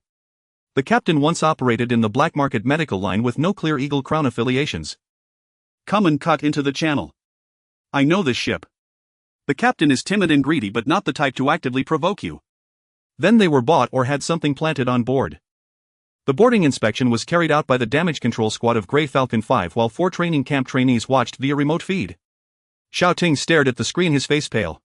The captain once operated in the black market medical line with no clear Eagle Crown affiliations. Kuman cut into the channel. I know this ship. The captain is timid and greedy, but not the type to actively provoke you. Then they were bought or had something planted on board. The boarding inspection was carried out by the damage control squad of Grey Falcon 5 while 4 training camp trainees watched via remote feed. Xiao Ting stared at the screen, his face pale.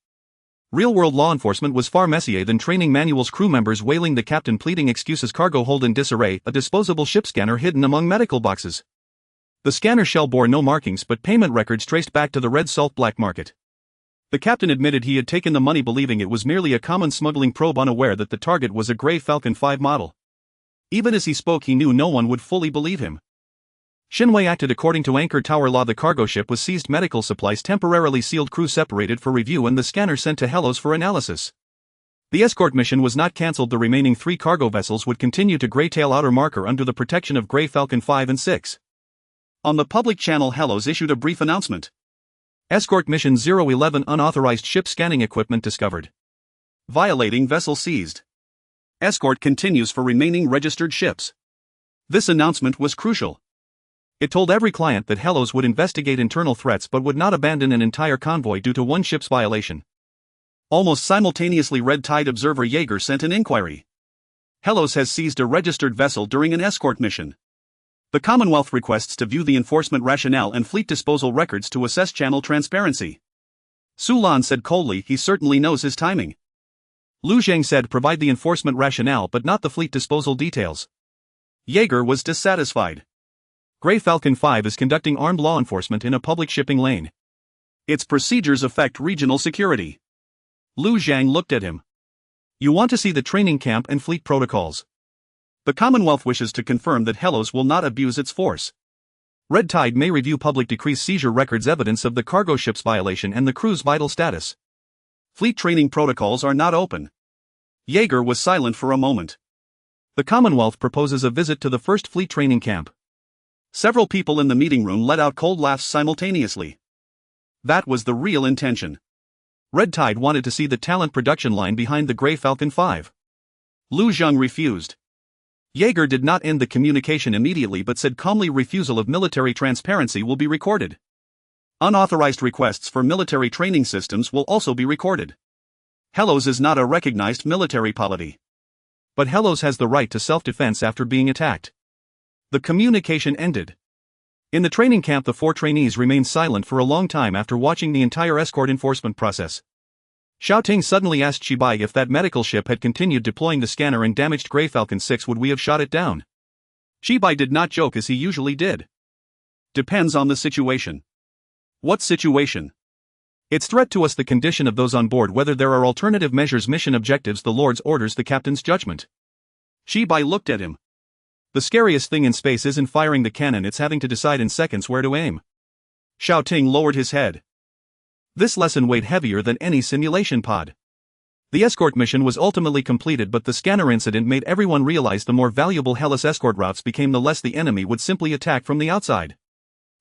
Real-world law enforcement was far messier than training manuals, crew members wailing, the captain pleading excuses, cargo hold in disarray, a disposable ship scanner hidden among medical boxes. The scanner shell bore no markings but payment records traced back to the red salt black market. The captain admitted he had taken the money believing it was merely a common smuggling probe, unaware that the target was a Grey Falcon 5 model. Even as he spoke, he knew no one would fully believe him. Shinwei acted according to Anchor Tower law. The cargo ship was seized, medical supplies temporarily sealed, crew separated for review, and the scanner sent to Helos for analysis. The escort mission was not cancelled. The remaining 3 cargo vessels would continue to Greytail Outer Marker under the protection of Grey Falcon 5 and 6. On the public channel, Helos issued a brief announcement. Escort mission 011, unauthorized ship scanning equipment discovered. Violating vessel seized. Escort continues for remaining registered ships. This announcement was crucial. It told every client that Helos would investigate internal threats but would not abandon an entire convoy due to one ship's violation. Almost simultaneously, Red Tide observer Jaeger sent an inquiry. Helos has seized a registered vessel during an escort mission. The Commonwealth requests to view the enforcement rationale and fleet disposal records to assess channel transparency. Sulan said coldly he certainly knows his timing. Lu Zhang said provide the enforcement rationale but not the fleet disposal details. Jaeger was dissatisfied. Grey Falcon 5 is conducting armed law enforcement in a public shipping lane. Its procedures affect regional security. Lu Zhang looked at him. You want to see the training camp and fleet protocols. The Commonwealth wishes to confirm that Helos will not abuse its force. Red Tide may review public decrease seizure records, evidence of the cargo ship's violation and the crew's vital status. Fleet training protocols are not open. Jaeger was silent for a moment. The Commonwealth proposes a visit to the first fleet training camp. Several people in the meeting room let out cold laughs simultaneously. That was the real intention. Red Tide wanted to see the talent production line behind the Grey Falcon 5. Lu Zhang refused. Jaeger did not end the communication immediately but said calmly, refusal of military transparency will be recorded. Unauthorized requests for military training systems will also be recorded. Helos is not a recognized military polity. But Helos has the right to self-defense after being attacked. The communication ended. In the training camp, the 4 trainees remained silent for a long time after watching the entire escort enforcement process. Xiao Ting suddenly asked Shibai if that medical ship had continued deploying the scanner and damaged Grey Falcon 6, would we have shot it down? Shibai did not joke as he usually did. Depends on the situation. What situation? Its threat to us, the condition of those on board, whether there are alternative measures, mission objectives, the Lord's orders, the captain's judgment. Shibai looked at him. The scariest thing in space isn't firing the cannon, it's having to decide in seconds where to aim. Xiao Ting lowered his head. This lesson weighed heavier than any simulation pod. The escort mission was ultimately completed, but the scanner incident made everyone realize the more valuable Helos escort routes became, the less the enemy would simply attack from the outside.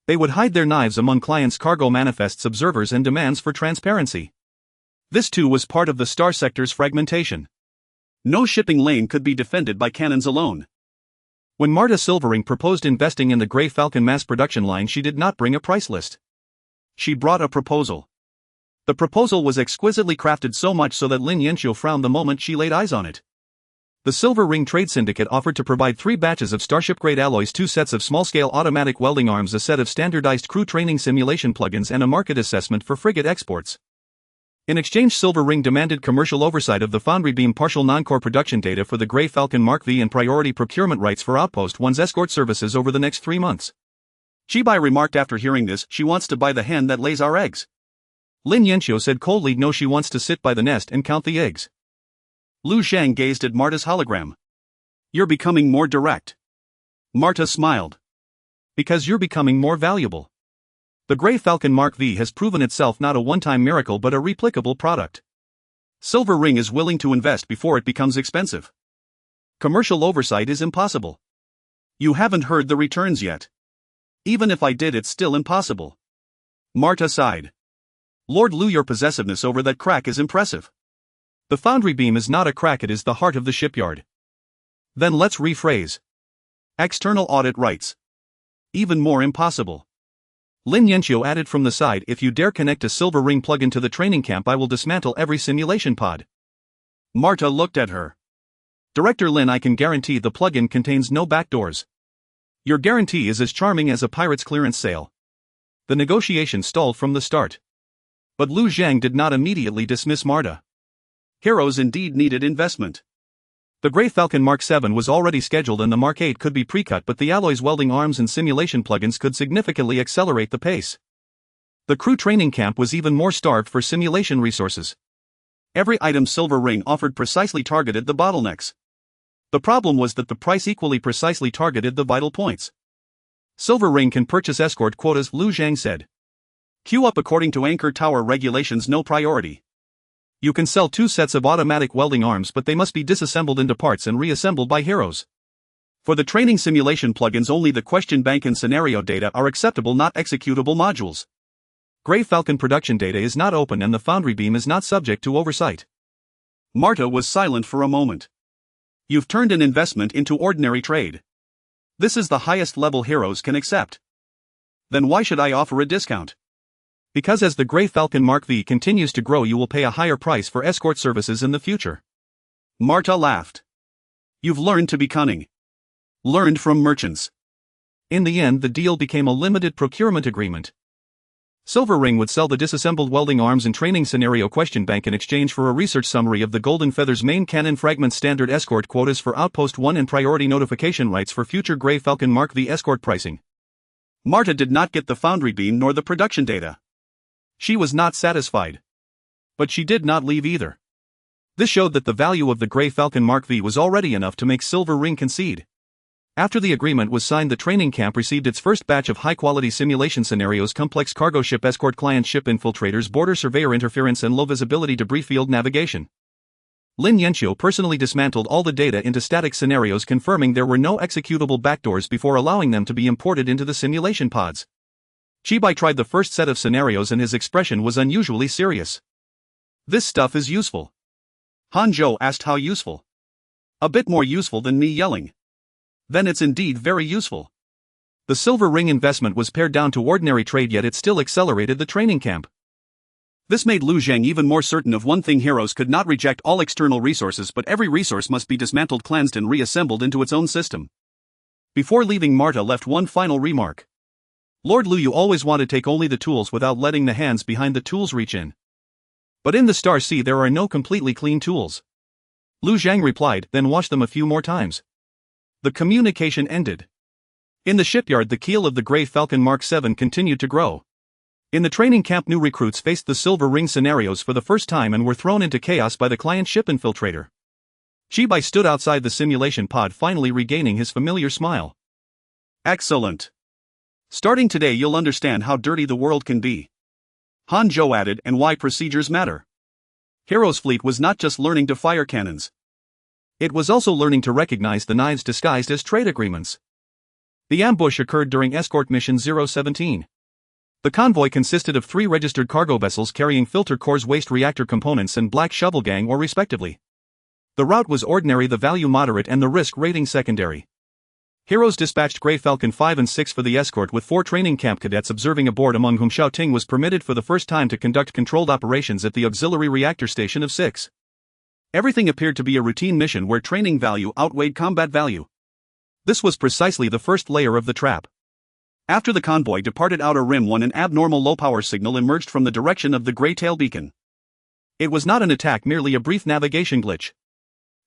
They would hide their knives among clients' cargo manifests, observers, and demands for transparency. This too was part of the star sector's fragmentation. No shipping lane could be defended by cannons alone. When Marta Silvering proposed investing in the Grey Falcon mass production line, she did not bring a price list. She brought a proposal. The proposal was exquisitely crafted, so much so that Lin Yanxiu frowned the moment she laid eyes on it. The Silver Ring Trade Syndicate offered to provide 3 batches of Starship-grade alloys, 2 sets of small-scale automatic welding arms, a set of standardized crew training simulation plugins, and a market assessment for frigate exports. In exchange, Silver Ring demanded commercial oversight of the Foundry Beam partial non-core production data for the Grey Falcon Mark V and priority procurement rights for Outpost 1's escort services over the next 3 months. Shibai remarked after hearing this, she wants to buy the hen that lays our eggs. Lin Yanxiu said coldly, no, she wants to sit by the nest and count the eggs. Lu Zhang gazed at Marta's hologram. You're becoming more direct. Marta smiled. Because you're becoming more valuable. The Grey Falcon Mark V has proven itself not a one-time miracle but a replicable product. Silver Ring is willing to invest before it becomes expensive. Commercial oversight is impossible. You haven't heard the returns yet. Even if I did, it's still impossible. Marta sighed. Lord Lu, your possessiveness over that crack is impressive. The Foundry Beam is not a crack, it is the heart of the shipyard. Then let's rephrase. External audit rights. Even more impossible. Lin Yanxiu added from the side, if you dare connect a Silver Ring plug-in to the training camp, I will dismantle every simulation pod. Marta looked at her. Director Lin, I can guarantee the plug-in contains no backdoors. Your guarantee is as charming as a pirate's clearance sale. The negotiation stalled from the start. But Lu Zhang did not immediately dismiss Marta. Heroes indeed needed investment. The Grey Falcon Mark 7 was already scheduled and the Mark 8 could be pre-cut, but the alloys, welding arms and simulation plugins could significantly accelerate the pace. The crew training camp was even more starved for simulation resources. Every item Silver Ring offered precisely targeted the bottlenecks. The problem was that the price equally precisely targeted the vital points. Silver Ring can purchase escort quotas, Lu Zhang said. Queue up according to Anchor Tower regulations, no priority. You can sell 2 sets of automatic welding arms, but they must be disassembled into parts and reassembled by heroes. For the training simulation plugins, only the question bank and scenario data are acceptable, not executable modules. Grey Falcon production data is not open and the foundry beam is not subject to oversight. Marta was silent for a moment. You've turned an investment into ordinary trade. This is the highest level heroes can accept. Then why should I offer a discount? Because as the Grey Falcon Mark V continues to grow, you will pay a higher price for escort services in the future. Marta laughed. You've learned to be cunning. Learned from merchants. In the end, the deal became a limited procurement agreement. Silver Ring would sell the disassembled welding arms and training scenario question bank in exchange for a research summary of the Golden Feather's main cannon fragment, standard escort quotas for Outpost 1 and priority notification rights for future Grey Falcon Mark V escort pricing. Marta did not get the foundry beam nor the production data. She was not satisfied. But she did not leave either. This showed that the value of the Grey Falcon Mark V was already enough to make Silver Ring concede. After the agreement was signed, the training camp received its first batch of high-quality simulation scenarios: complex cargo ship escort, client ship infiltrators, border surveyor interference, and low-visibility debris field navigation. Lin Yanqiu personally dismantled all the data into static scenarios, confirming there were no executable backdoors before allowing them to be imported into the simulation pods. Chibai tried the first set of scenarios and his expression was unusually serious. This stuff is useful. Han Zhou asked how useful. A bit more useful than me yelling. Then it's indeed very useful. The Silver Ring investment was pared down to ordinary trade, yet it still accelerated the training camp. This made Lu Zhang even more certain of one thing: heroes could not reject all external resources, but every resource must be dismantled, cleansed, and reassembled into its own system. Before leaving, Marta left one final remark. Lord Lu, you always want to take only the tools without letting the hands behind the tools reach in. But in the Star Sea there are no completely clean tools. Lu Zhang replied, then wash them a few more times. The communication ended. In the shipyard, the keel of the Grey Falcon Mark 7 continued to grow. In the training camp, new recruits faced the Silver Ring scenarios for the first time and were thrown into chaos by the client ship infiltrator. Chibai stood outside the simulation pod, finally regaining his familiar smile. Excellent. Starting today you'll understand how dirty the world can be. Han Zhou added, and why procedures matter. Heroes' fleet was not just learning to fire cannons. It was also learning to recognize the knives disguised as trade agreements. The ambush occurred during Escort Mission 017. The convoy consisted of 3 registered cargo vessels carrying filter cores, waste reactor components, and Black Shovel Gang, or respectively. The route was ordinary, the value moderate, and the risk rating secondary. Heroes dispatched Grey Falcon 5 and 6 for the escort, with 4 training camp cadets observing aboard, among whom Xiao Ting was permitted for the first time to conduct controlled operations at the auxiliary reactor station of 6. Everything appeared to be a routine mission where training value outweighed combat value. This was precisely the first layer of the trap. After the convoy departed Outer Rim 1, an abnormal low-power signal emerged from the direction of the Grey Tail beacon. It was not an attack, merely a brief navigation glitch.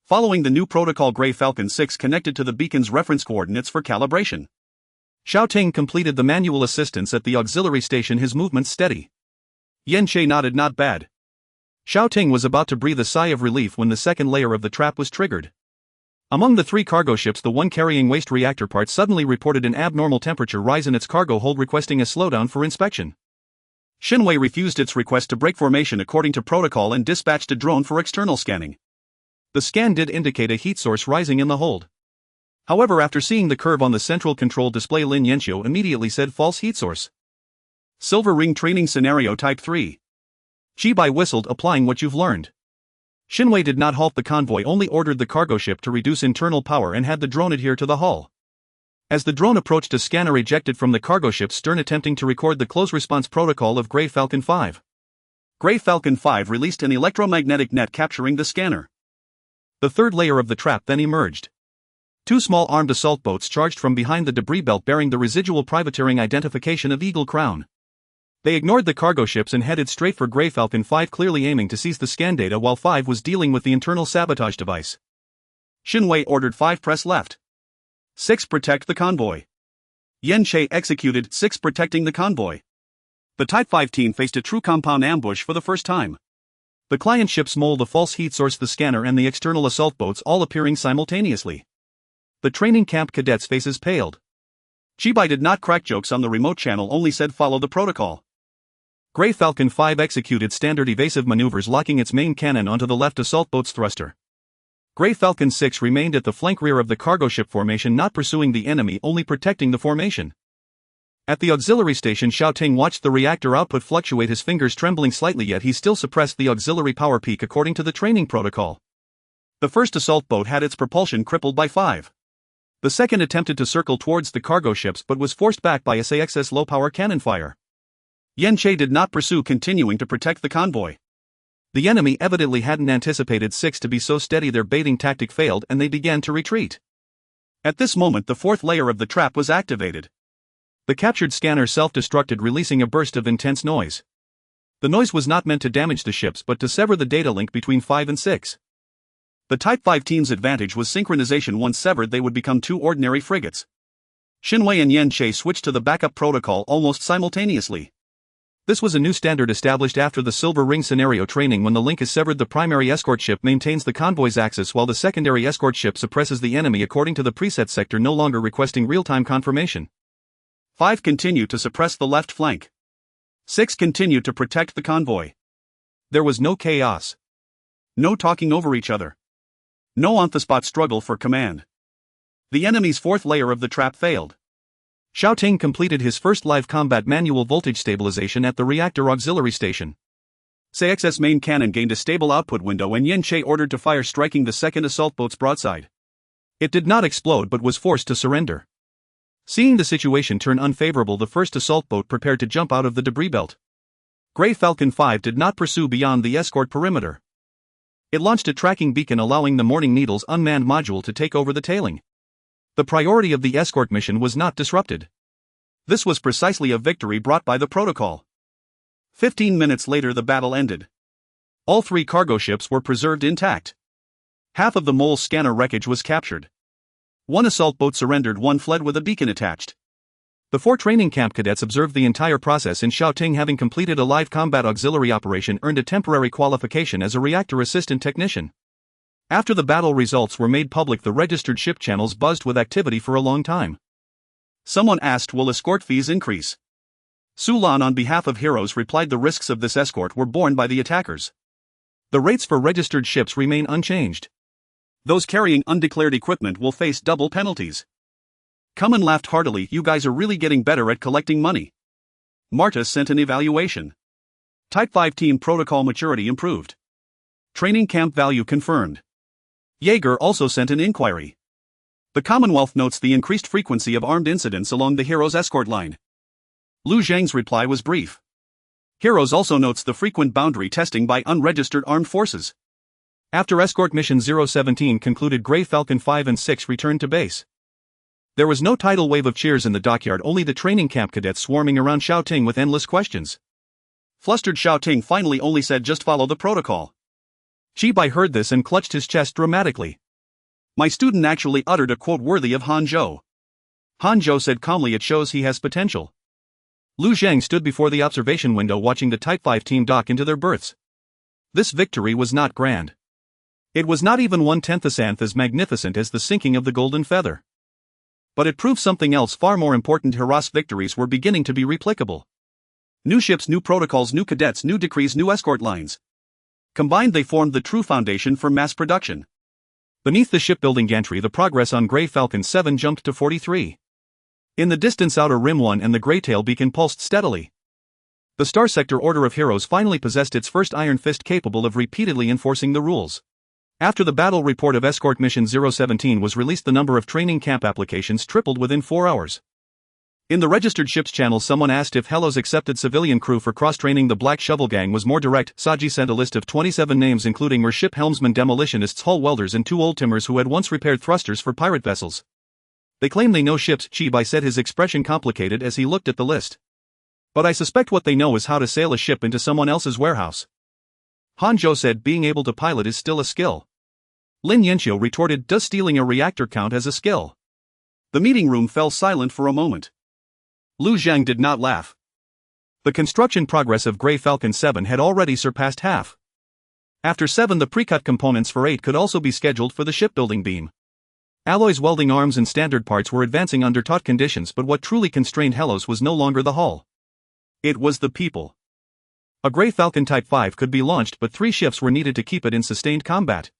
Following the new protocol, Grey Falcon 6 connected to the beacon's reference coordinates for calibration. Xiao Ting completed the manual assistance at the auxiliary station, his movements steady. Yen Che nodded, not bad. Xiao Ting was about to breathe a sigh of relief when the second layer of the trap was triggered. Among the 3 cargo ships, the one carrying waste reactor parts suddenly reported an abnormal temperature rise in its cargo hold, requesting a slowdown for inspection. Shinwei refused its request to break formation according to protocol and dispatched a drone for external scanning. The scan did indicate a heat source rising in the hold. However, after seeing the curve on the central control display, Lin Yanqiu immediately said false heat source. Silver Ring training scenario type 3. Chibai whistled, applying what you've learned. Shinwei did not halt the convoy, only ordered the cargo ship to reduce internal power and had the drone adhere to the hull. As the drone approached, a scanner ejected from the cargo ship's stern, attempting to record the close response protocol of Grey Falcon 5. Grey Falcon 5 released an electromagnetic net capturing the scanner. The third layer of the trap then emerged. 2 small armed assault boats charged from behind the debris belt, bearing the residual privateering identification of Eagle Crown. They ignored the cargo ships and headed straight for Grey Falcon 5, clearly aiming to seize the scan data while 5 was dealing with the internal sabotage device. Shinwei ordered 5 press left. 6 protect the convoy. Yen Che executed 6 protecting the convoy. The Type 5 team faced a true compound ambush for the first time. The client ships mole, the false heat source, the scanner and the external assault boats all appearing simultaneously. The training camp cadets' faces paled. Chibai did not crack jokes on the remote channel, only said follow the protocol. Grey Falcon 5 executed standard evasive maneuvers, locking its main cannon onto the left assault boat's thruster. Grey Falcon 6 remained at the flank rear of the cargo ship formation, not pursuing the enemy, only protecting the formation. At the auxiliary station, Xiaoting watched the reactor output fluctuate, his fingers trembling slightly, yet he still suppressed the auxiliary power peak according to the training protocol. The first assault boat had its propulsion crippled by 5. The second attempted to circle towards the cargo ships but was forced back by SAX's low-power cannon fire. Yen Che did not pursue, continuing to protect the convoy. The enemy evidently hadn't anticipated 6 to be so steady. Their baiting tactic failed and they began to retreat. At this moment, the 4th layer of the trap was activated. The captured scanner self-destructed, releasing a burst of intense noise. The noise was not meant to damage the ships but to sever the data link between 5 and 6. The Type 5 team's advantage was synchronization. Once severed, they would become 2 ordinary frigates. Shinwei and Yen Che switched to the backup protocol almost simultaneously. This was a new standard established after the Silver Ring scenario training. When the link is severed, the primary escort ship maintains the convoy's axis while the secondary escort ship suppresses the enemy according to the preset sector, no longer requesting real-time confirmation. 5 continued to suppress the left flank. 6 continued to protect the convoy. There was no chaos. No talking over each other. No on-the-spot struggle for command. The enemy's 4th layer of the trap failed. Xiaoting completed his first live combat manual voltage stabilization at the reactor auxiliary station. SAX's main cannon gained a stable output window and Yen Che ordered to fire, striking the second assault boat's broadside. It did not explode but was forced to surrender. Seeing the situation turn unfavorable, the first assault boat prepared to jump out of the debris belt. Grey Falcon 5 did not pursue beyond the escort perimeter. It launched a tracking beacon, allowing the Morning Needle's unmanned module to take over the tailing. The priority of the escort mission was not disrupted. This was precisely a victory brought by the protocol. 15 minutes later, the battle ended. All 3 cargo ships were preserved intact. Half of the mole's scanner wreckage was captured. 1 assault boat surrendered, 1 fled with a beacon attached. The 4 training camp cadets observed the entire process, and Xiaoting, having completed a live combat auxiliary operation, earned a temporary qualification as a reactor assistant technician. After the battle results were made public, the registered ship channels buzzed with activity for a long time. Someone asked, will escort fees increase? Su Lan, on behalf of Heroes, replied, the risks of this escort were borne by the attackers. The rates for registered ships remain unchanged. Those carrying undeclared equipment will face double penalties. Kamen laughed heartily. You guys are really getting better at collecting money. Marta sent an evaluation. Type 5 team protocol maturity improved. Training camp value confirmed. Jaeger also sent an inquiry. The Commonwealth notes the increased frequency of armed incidents along the Heroes escort line. Lu Zhang's reply was brief. Heroes also notes the frequent boundary testing by unregistered armed forces. After escort mission 017 concluded, Grey Falcon 5 and 6 returned to base. There was no tidal wave of cheers in the dockyard, only the training camp cadets swarming around Xiaoting with endless questions. Flustered Xiaoting finally only said, just follow the protocol. Chibai heard this and clutched his chest dramatically. My student actually uttered a quote worthy of Han Zhou. Han Zhou said calmly, it shows he has potential. Lu Zhang stood before the observation window watching the Type 5 team dock into their berths. This victory was not grand. It was not even 1/10th as magnificent as the sinking of the Golden Feather. But it proved something else far more important. Heroes' victories were beginning to be replicable. New ships, new protocols, new cadets, new decrees, new escort lines. Combined, they formed the true foundation for mass production. Beneath the shipbuilding gantry, the progress on Grey Falcon 7 jumped to 43. In the distance, Outer Rim 1 and the Greytail beacon pulsed steadily. The Star Sector Order of Heroes finally possessed its first Iron Fist capable of repeatedly enforcing the rules. After the battle report of Escort Mission 017 was released, the number of training camp applications tripled within 4 hours. In the registered ships channel, someone asked if Hellos accepted civilian crew for cross-training. The Black Shovel Gang was more direct. Saji sent a list of 27 names, including ship helmsmen, demolitionists, hull welders and 2 old-timers who had once repaired thrusters for pirate vessels. They claim they know ships. Chibai said, his expression complicated as he looked at the list. But I suspect what they know is how to sail a ship into someone else's warehouse. Hanzhou said being able to pilot is still a skill. Lin Yanqiu retorted, does stealing a reactor count as a skill? The meeting room fell silent for a moment. Lu Zhang did not laugh. The construction progress of Grey Falcon 7 had already surpassed half. After 7, the pre-cut components for 8 could also be scheduled for the shipbuilding beam. Alloys, welding arms and standard parts were advancing under taut conditions, but what truly constrained Hellos was no longer the hull. It was the people. A Grey Falcon Type 5 could be launched, but 3 shifts were needed to keep it in sustained combat.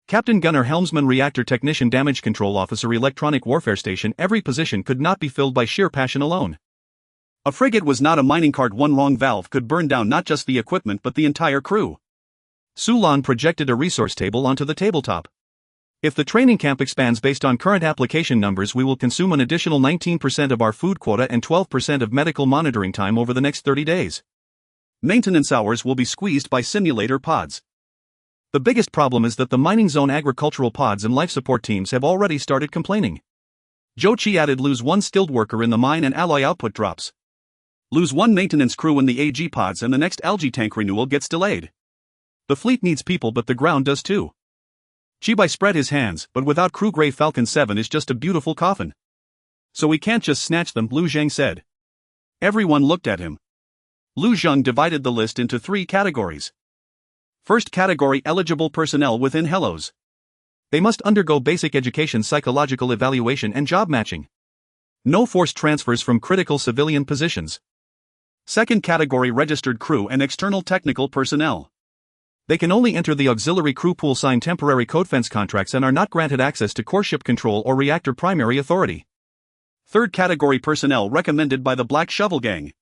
Captain Gunner, Helmsman, Reactor Technician, Damage Control Officer, Electronic Warfare Station, every position could not be filled by sheer passion alone. A frigate was not a mining cart. One wrong valve could burn down not just the equipment but the entire crew. Su Lan projected a resource table onto the tabletop. If the training camp expands based on current application numbers, we will consume an additional 19% of our food quota and 12% of medical monitoring time over the next 30 days. Maintenance hours will be squeezed by simulator pods. The biggest problem is that the mining zone agricultural pods and life support teams have already started complaining. Zhou Qi added, lose 1 skilled worker in the mine and alloy output drops. Lose 1 maintenance crew in the AG pods and the next algae tank renewal gets delayed. The fleet needs people, but the ground does too. Chibai spread his hands, but without crew Grey Falcon 7 is just a beautiful coffin. So we can't just snatch them, Lu Zhang said. Everyone looked at him. Lu Zhang divided the list into 3 categories. First category, eligible personnel within Hellos. They must undergo basic education, psychological evaluation and job matching. No forced transfers from critical civilian positions. Second category, registered crew and external technical personnel. They can only enter the auxiliary crew pool, sign temporary codefense contracts and are not granted access to core ship control or reactor primary authority. Third category, personnel recommended by the Black Shovel Gang.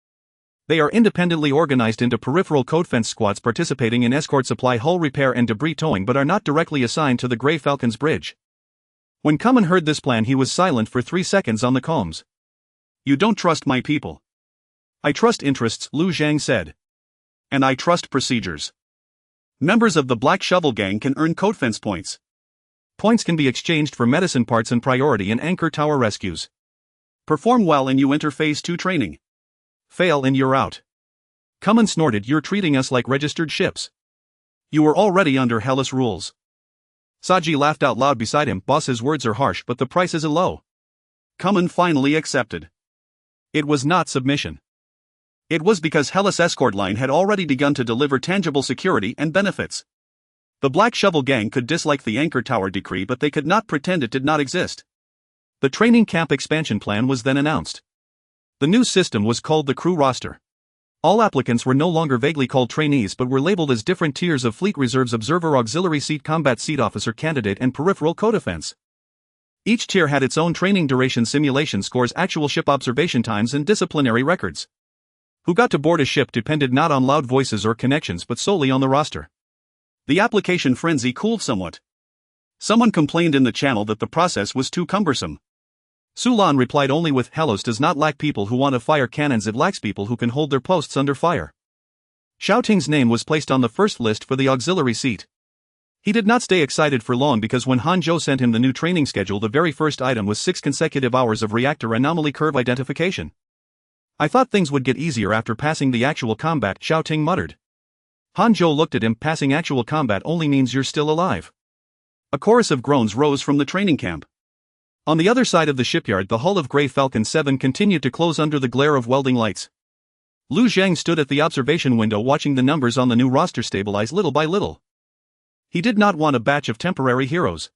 They are independently organized into peripheral codefense squads participating in escort, supply, hull repair and debris towing, but are not directly assigned to the Grey Falcon's bridge. When Kamen heard this plan, he was silent for 3 seconds on the combs. You don't trust my people. I trust interests, Lu Zhang said. And I trust procedures. Members of the Black Shovel Gang can earn codefense points. Points can be exchanged for medicine parts and priority in anchor tower rescues. Perform well and you enter Phase 2 training. Fail and you're out. Kamen snorted, you're treating us like registered ships. You were already under Hellas rules. Saji laughed out loud beside him, boss's words are harsh but the price is low. Kamen finally accepted. It was not submission. It was because Hellas Escort Line had already begun to deliver tangible security and benefits. The Black Shovel Gang could dislike the Anchor Tower decree, but they could not pretend it did not exist. The training camp expansion plan was then announced. The new system was called the crew roster. All applicants were no longer vaguely called trainees but were labeled as different tiers of Fleet Reserves, Observer, Auxiliary Seat, Combat Seat Officer, Candidate and Peripheral Codefense. Each tier had its own training duration, simulation scores, actual ship observation times and disciplinary records. Who got to board a ship depended not on loud voices or connections but solely on the roster. The application frenzy cooled somewhat. Someone complained in the channel that the process was too cumbersome. Su Lan replied only with, Hellos does not lack people who want to fire cannons, it lacks people who can hold their posts under fire. Xiao Ting's name was placed on the first list for the auxiliary seat. He did not stay excited for long because when Hanzhou sent him the new training schedule, the very first item was 6 consecutive hours of reactor anomaly curve identification. I thought things would get easier after passing the actual combat, Xiao Ting muttered. Hanzhou looked at him, passing actual combat only means you're still alive. A chorus of groans rose from the training camp. On the other side of the shipyard, the hull of Grey Falcon 7 continued to close under the glare of welding lights. Lu Zhang stood at the observation window watching the numbers on the new roster stabilize little by little. He did not want a batch of temporary heroes.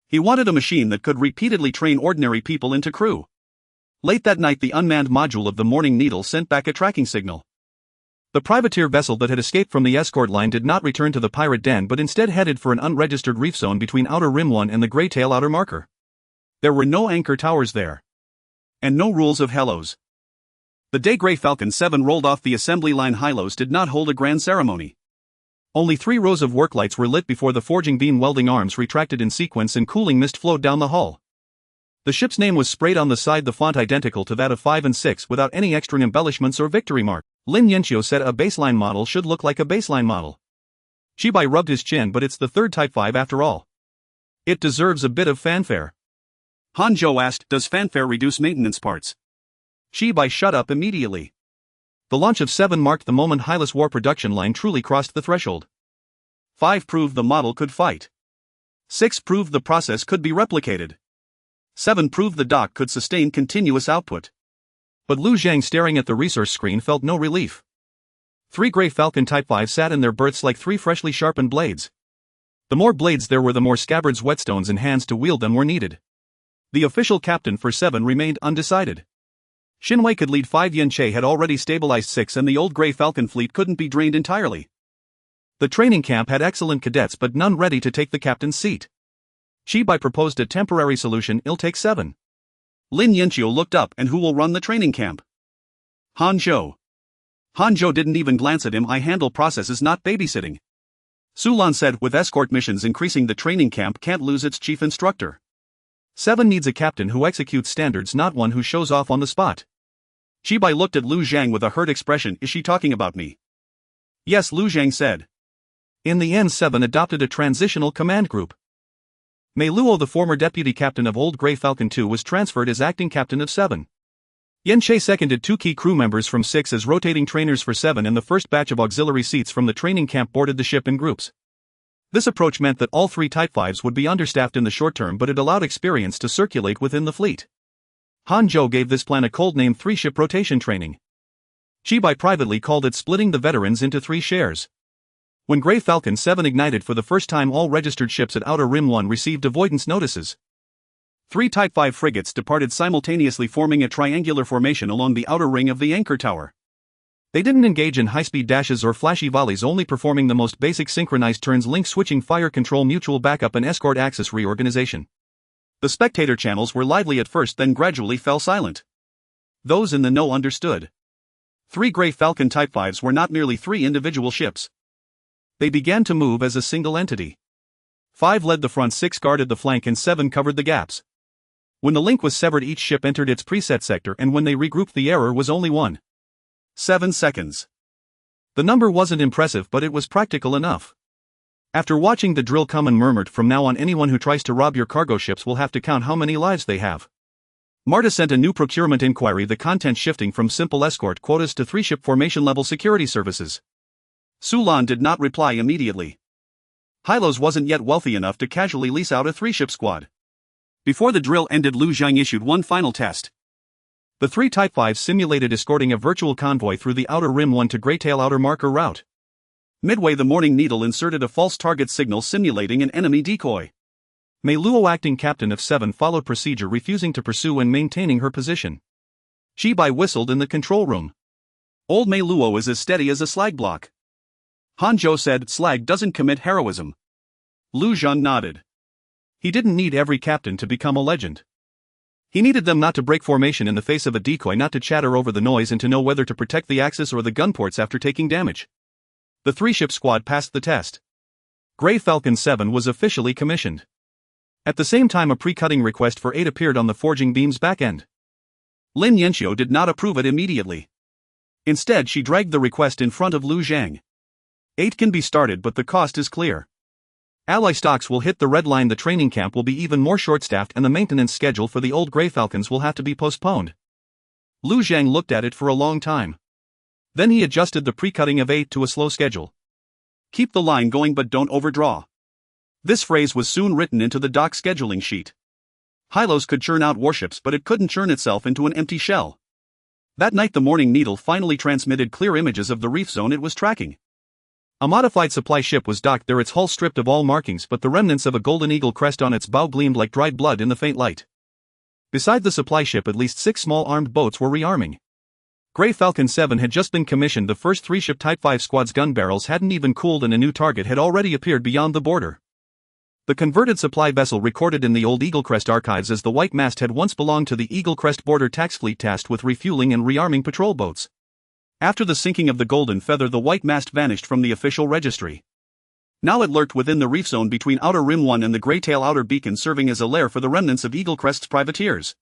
He wanted a machine that could repeatedly train ordinary people into crew. Late that night, the unmanned module of the Morning Needle sent back a tracking signal. The privateer vessel that had escaped from the escort line did not return to the pirate den but instead headed for an unregistered reef zone between Outer Rim 1 and the Grey Tail outer marker. There were no anchor towers there. And no rules of Hellos. The day Grey Falcon 7 rolled off the assembly line, Hylos did not hold a grand ceremony. Only 3 rows of work lights were lit before the forging beam welding arms retracted in sequence and cooling mist flowed down the hull. The ship's name was sprayed on the side, the font identical to that of 5 and 6 without any extra embellishments or victory mark. Lin Yanqiu said a baseline model should look like a baseline model. Chibai rubbed his chin, but it's the third Type 5 after all. It deserves a bit of fanfare. Hanzhou asked, does fanfare reduce maintenance parts? Chibai shut up immediately. The launch of 7 marked the moment Hylas War production line truly crossed the threshold. 5 proved the model could fight. 6 proved the process could be replicated. 7 proved the dock could sustain continuous output. But Lu Zhang, staring at the resource screen, felt no relief. 3 Grey Falcon Type 5 sat in their berths like 3 freshly sharpened blades. The more blades there were, the more scabbards, whetstones, and hands to wield them were needed. The official captain for 7 remained undecided. Xinwei could lead 5. Yen Che had already stabilized 6, and the old Grey Falcon fleet couldn't be drained entirely. The training camp had excellent cadets, but none ready to take the captain's seat. Shibai proposed a temporary solution: "I'll take 7. Lin Yanqiu looked up. "And who will run the training camp?" "Hanzhou." Hanzhou didn't even glance at him. "I handle processes, not babysitting." Sulan said, "With escort missions increasing, the training camp can't lose its chief instructor. 7 needs a captain who executes standards, not one who shows off on the spot." Shibai looked at Lu Zhang with a hurt expression. "Is she talking about me?" "Yes," Lu Zhang said. In the end, 7 adopted a transitional command group. Mei Luo, the former deputy captain of Old Grey Falcon 2, was transferred as acting captain of 7. Yen Che seconded 2 key crew members from 6 as rotating trainers for 7, and the first batch of auxiliary seats from the training camp boarded the ship in groups. This approach meant that all 3 Type 5s would be understaffed in the short term, but it allowed experience to circulate within the fleet. Hanzhou gave this plan a cold name: 3-ship rotation training. Shibai privately called it splitting the veterans into 3 shares. When Grey Falcon 7 ignited for the first time, all registered ships at Outer Rim 1 received avoidance notices. 3 Type 5 frigates departed simultaneously, forming a triangular formation along the outer ring of the anchor tower. They didn't engage in high-speed dashes or flashy volleys, only performing the most basic synchronized turns: link switching, fire control, mutual backup, and escort axis reorganization. The spectator channels were lively at first, then gradually fell silent. Those in the know understood. 3 Grey Falcon Type 5s were not merely 3 individual ships. They began to move as a single entity. 5 led the front, 6 guarded the flank, and 7 covered the gaps. When the link was severed, each ship entered its preset sector, and when they regrouped, the error was only 1.7 seconds. The number wasn't impressive, but it was practical enough. After watching the drill, Kamen murmured, "From now on, anyone who tries to rob your cargo ships will have to count how many lives they have." Marta sent a new procurement inquiry, the content shifting from simple escort quotas to 3-ship formation level security services. Sulan did not reply immediately. Hylos wasn't yet wealthy enough to casually lease out a 3-ship squad. Before the drill ended, Lu Zhang issued one final test. The 3 Type 5s simulated escorting a virtual convoy through the Outer Rim 1 to Greytail Outer Marker route. Midway, the Morning Needle inserted a false target signal simulating an enemy decoy. Mei Luo, acting captain of 7, followed procedure, refusing to pursue and maintaining her position. Shibai whistled in the control room. "Old Mei Luo is as steady as a slag block." Hanzhou said, "Slag doesn't commit heroism." Lu Zhang nodded. He didn't need every captain to become a legend. He needed them not to break formation in the face of a decoy, not to chatter over the noise, and to know whether to protect the axis or the gunports after taking damage. The 3-ship squad passed the test. Grey Falcon 7 was officially commissioned. At the same time, a pre-cutting request for 8 appeared on the forging beam's back end. Lin Yanqiu did not approve it immediately. Instead, she dragged the request in front of Lu Zhang. 8 can be started, but the cost is clear. Ally stocks will hit the red line, the training camp will be even more short-staffed, and the maintenance schedule for the old Grey Falcons will have to be postponed. Lu Zhang looked at it for a long time. Then he adjusted the pre-cutting of 8 to a slow schedule. "Keep the line going, but don't overdraw." This phrase was soon written into the dock scheduling sheet. Hylos could churn out warships, but it couldn't churn itself into an empty shell. That night, the Morning Needle finally transmitted clear images of the reef zone it was tracking. A modified supply ship was docked there, its hull stripped of all markings, but the remnants of a golden eagle crest on its bow gleamed like dried blood in the faint light. Beside the supply ship, at least 6 small armed boats were rearming. Grey Falcon 7 had just been commissioned. The first 3-ship Type 5 squad's gun barrels hadn't even cooled, and a new target had already appeared beyond the border. The converted supply vessel recorded in the old Eaglecrest archives as the White Mast had once belonged to the Eaglecrest border tax fleet, tasked with refueling and rearming patrol boats. After the sinking of the Golden Feather, the White Mast vanished from the official registry. Now it lurked within the reef zone between Outer Rim 1 and the Greytail Outer Beacon, serving as a lair for the remnants of Eaglecrest's privateers.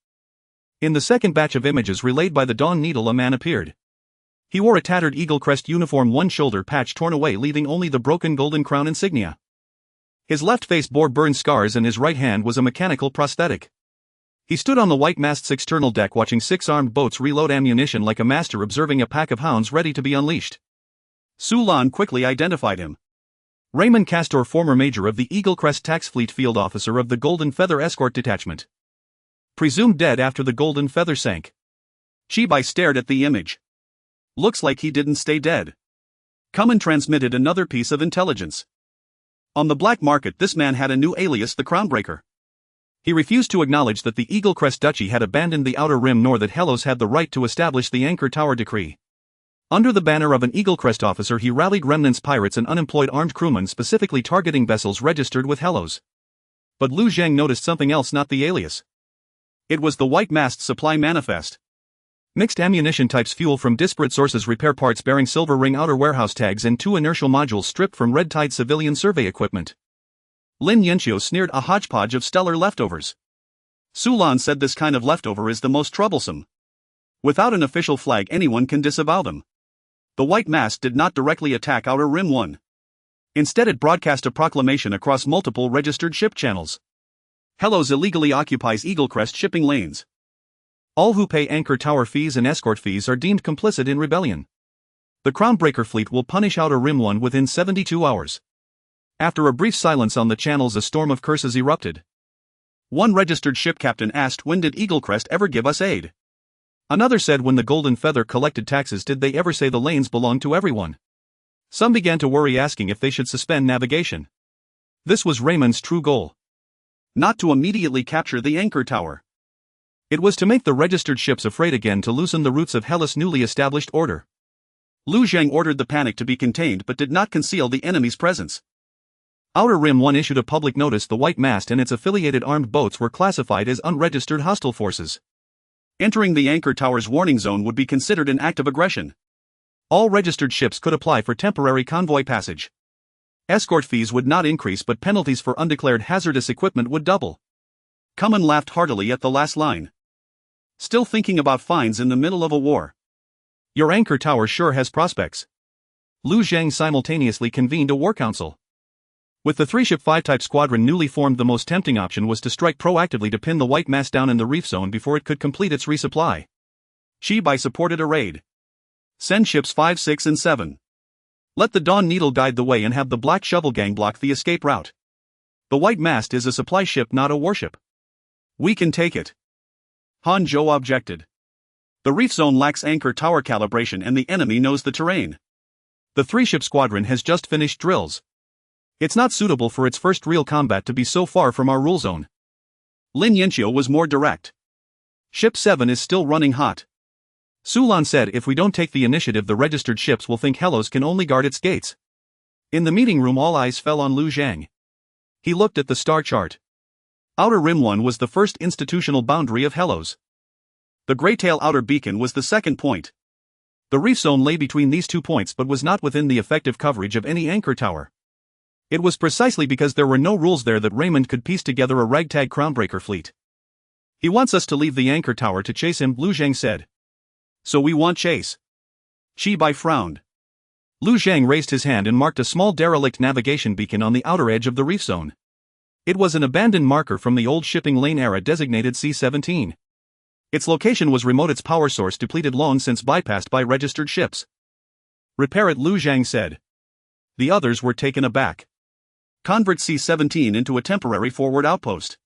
In the second batch of images relayed by the Dawn Needle, a man appeared. He wore a tattered Eaglecrest uniform, one shoulder patch torn away, leaving only the broken golden crown insignia. His left face bore burn scars, and his right hand was a mechanical prosthetic. He stood on the white mast's external deck watching 6 armed boats reload ammunition like a master observing a pack of hounds ready to be unleashed. Sulan quickly identified him. Raymond Castor, former major of the Eagle Crest Tax Fleet, field officer of the Golden Feather Escort Detachment. Presumed dead after the Golden Feather sank. Chibai stared at the image. Looks like he didn't stay dead. Kuman transmitted another piece of intelligence. On the black market, this man had a new alias, the Crownbreaker. He refused to acknowledge that the Eagle Crest Duchy had abandoned the Outer Rim nor that Hellos had the right to establish the Anchor Tower Decree. Under the banner of an Eagle Crest officer, he rallied remnants, pirates and unemployed armed crewmen, specifically targeting vessels registered with Hellos. But Lu Zhang noticed something else, not the alias. It was the white mast supply manifest. Mixed ammunition types, fuel from disparate sources, repair parts bearing silver ring outer warehouse tags, and 2 inertial modules stripped from red tide civilian survey equipment. Lin Yanqiu sneered, a hodgepodge of stellar leftovers. Sulan said this kind of leftover is the most troublesome. Without an official flag, anyone can disavow them. The white mast did not directly attack Outer Rim 1. Instead, it broadcast a proclamation across multiple registered ship channels. Hellos illegally occupies Eagle Crest shipping lanes. All who pay anchor tower fees and escort fees are deemed complicit in rebellion. The Crownbreaker fleet will punish Outer Rim 1 within 72 hours. After a brief silence on the channels, a storm of curses erupted. One registered ship captain asked, when did Eagle Crest ever give us aid? Another said, when the Golden Feather collected taxes, did they ever say the lanes belong to everyone? Some began to worry, asking if they should suspend navigation. This was Raymond's true goal. Not to immediately capture the anchor tower. It was to make the registered ships afraid again, to loosen the roots of Hellas' newly established order. Lu Zhang ordered the panic to be contained but did not conceal the enemy's presence. Outer Rim 1 issued a public notice. The white mast and its affiliated armed boats were classified as unregistered hostile forces. Entering the anchor tower's warning zone would be considered an act of aggression. All registered ships could apply for temporary convoy passage. Escort fees would not increase, but penalties for undeclared hazardous equipment would double. Kuman laughed heartily at the last line. Still thinking about fines in the middle of a war. Your anchor tower sure has prospects. Lu Zhang simultaneously convened a war council. With the 3-ship 5-type squadron newly formed, the most tempting option was to strike proactively to pin the white mast down in the reef zone before it could complete its resupply. Chibai supported a raid. Send ships 5, 6 and 7. Let the Dawn Needle guide the way and have the Black Shovel Gang block the escape route. The white mast is a supply ship, not a warship. We can take it. Han Zhou objected. The reef zone lacks anchor tower calibration and the enemy knows the terrain. The 3-ship squadron has just finished drills. It's not suitable for its first real combat to be so far from our rule zone. Lin Yanqiu was more direct. Ship 7 is still running hot. Sulan said, if we don't take the initiative, the registered ships will think Hellos can only guard its gates. In the meeting room, all eyes fell on Lu Zhang. He looked at the star chart. Outer Rim 1 was the first institutional boundary of Hellos. The Greytail Outer Beacon was the second point. The reef zone lay between these 2 points but was not within the effective coverage of any anchor tower. It was precisely because there were no rules there that Raymond could piece together a ragtag Crownbreaker fleet. He wants us to leave the anchor tower to chase him, Lu Zhang said. So we want chase. Chibai frowned. Lu Zhang raised his hand and marked a small derelict navigation beacon on the outer edge of the reef zone. It was an abandoned marker from the old shipping lane era designated C-17. Its location was remote, its power source depleted, long since bypassed by registered ships. Repair it, Lu Zhang said. The others were taken aback. Convert C-17 into a temporary forward outpost.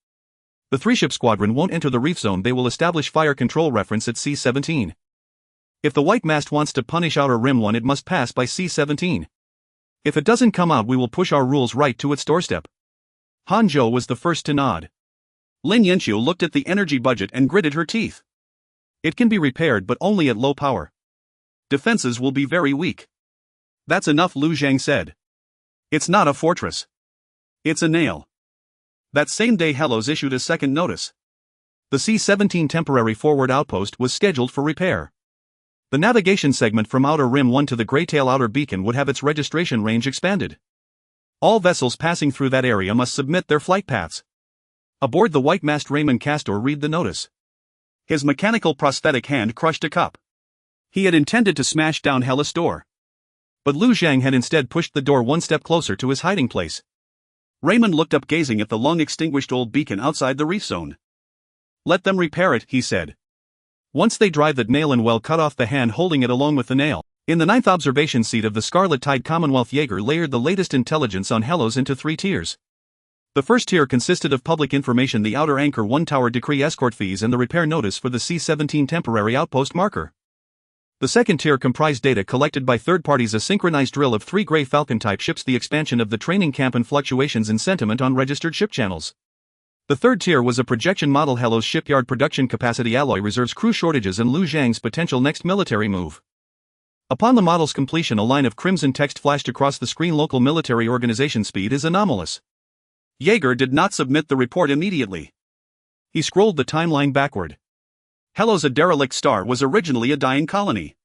The 3-ship squadron won't enter the reef zone, they will establish fire control reference at C-17. If the white mast wants to punish Outer Rim 1, it must pass by C-17. If it doesn't come out, we will push our rules right to its doorstep. Han Zhou was the first to nod. Lin Yanqiu looked at the energy budget and gritted her teeth. It can be repaired, but only at low power. Defenses will be very weak. That's enough, Lu Zhang said. It's not a fortress. It's a nail. That same day, Hellos issued a second notice. The C-17 temporary forward outpost was scheduled for repair. The navigation segment from Outer Rim 1 to the Greytail Outer Beacon would have its registration range expanded. All vessels passing through that area must submit their flight paths. Aboard the white mast, Raymond Castor read the notice. His mechanical prosthetic hand crushed a cup. He had intended to smash down Hellas' door. But Lu Zhang had instead pushed the door 1 step closer to his hiding place. Raymond looked up, gazing at the long-extinguished old beacon outside the reef zone. Let them repair it, he said. Once they drive that nail in, well, cut off the hand holding it along with the nail. In the 9th observation seat of the Scarlet Tide, Commonwealth Jaeger layered the latest intelligence on Hellos into 3 tiers. The first tier consisted of public information, the outer anchor 1 tower decree escort fees, and the repair notice for the C-17 temporary outpost marker. The second tier comprised data collected by third parties, a synchronized drill of 3 Grey Falcon-type ships, the expansion of the training camp, and fluctuations in sentiment on registered ship channels. The third tier was a projection model, Hellos shipyard production capacity, alloy reserves, crew shortages, and Lu Zhang's potential next military move. Upon the model's completion, a line of crimson text flashed across the screen. Local military organization speed is anomalous. Jaeger did not submit the report immediately. He scrolled the timeline backward. Hellos, a derelict star, was originally a dying colony.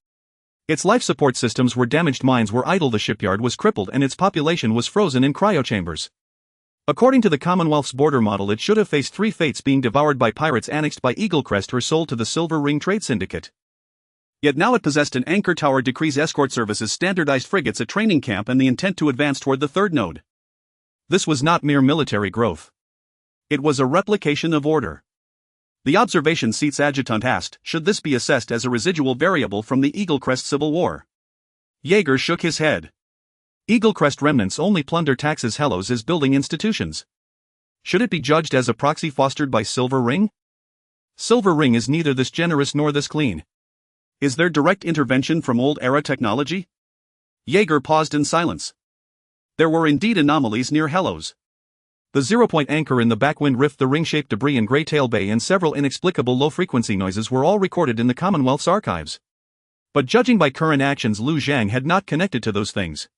Its life support systems were damaged, mines were idle, the shipyard was crippled, and its population was frozen in cryochambers. According to the Commonwealth's border model, it should have faced 3 fates: being devoured by pirates, annexed by Eaglecrest, or sold to the Silver Ring Trade Syndicate. Yet now it possessed an anchor tower, decrees escort services, standardized frigates, a training camp, and the intent to advance toward the third node. This was not mere military growth. It was a replication of order. The observation seat's adjutant asked, should this be assessed as a residual variable from the Eaglecrest Civil War? Jaeger shook his head. Eaglecrest remnants only plunder taxes. Hellos is building institutions. Should it be judged as a proxy fostered by Silver Ring? Silver Ring is neither this generous nor this clean. Is there direct intervention from old-era technology? Jaeger paused in silence. There were indeed anomalies near Hellos. The 0-point anchor in the backwind rift, the ring-shaped debris in Greytail Bay, and several inexplicable low-frequency noises were all recorded in the Commonwealth's archives. But judging by current actions, Lu Zhang had not connected to those things.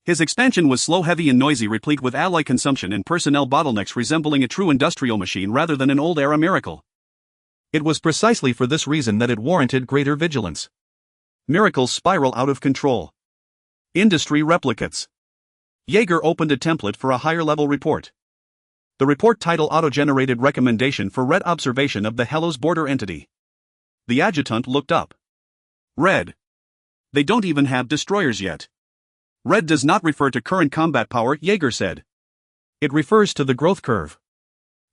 His expansion was slow, heavy, and noisy, replete with alloy consumption and personnel bottlenecks, resembling a true industrial machine rather than an old-era miracle. It was precisely for this reason that it warranted greater vigilance. Miracles spiral out of control. Industry replicates. Jaeger opened a template for a higher-level report. The report title: Auto-generated recommendation for red observation of the Hellos border entity. The adjutant looked up. Red. They don't even have destroyers yet. Red does not refer to current combat power, Jaeger said. It refers to the growth curve.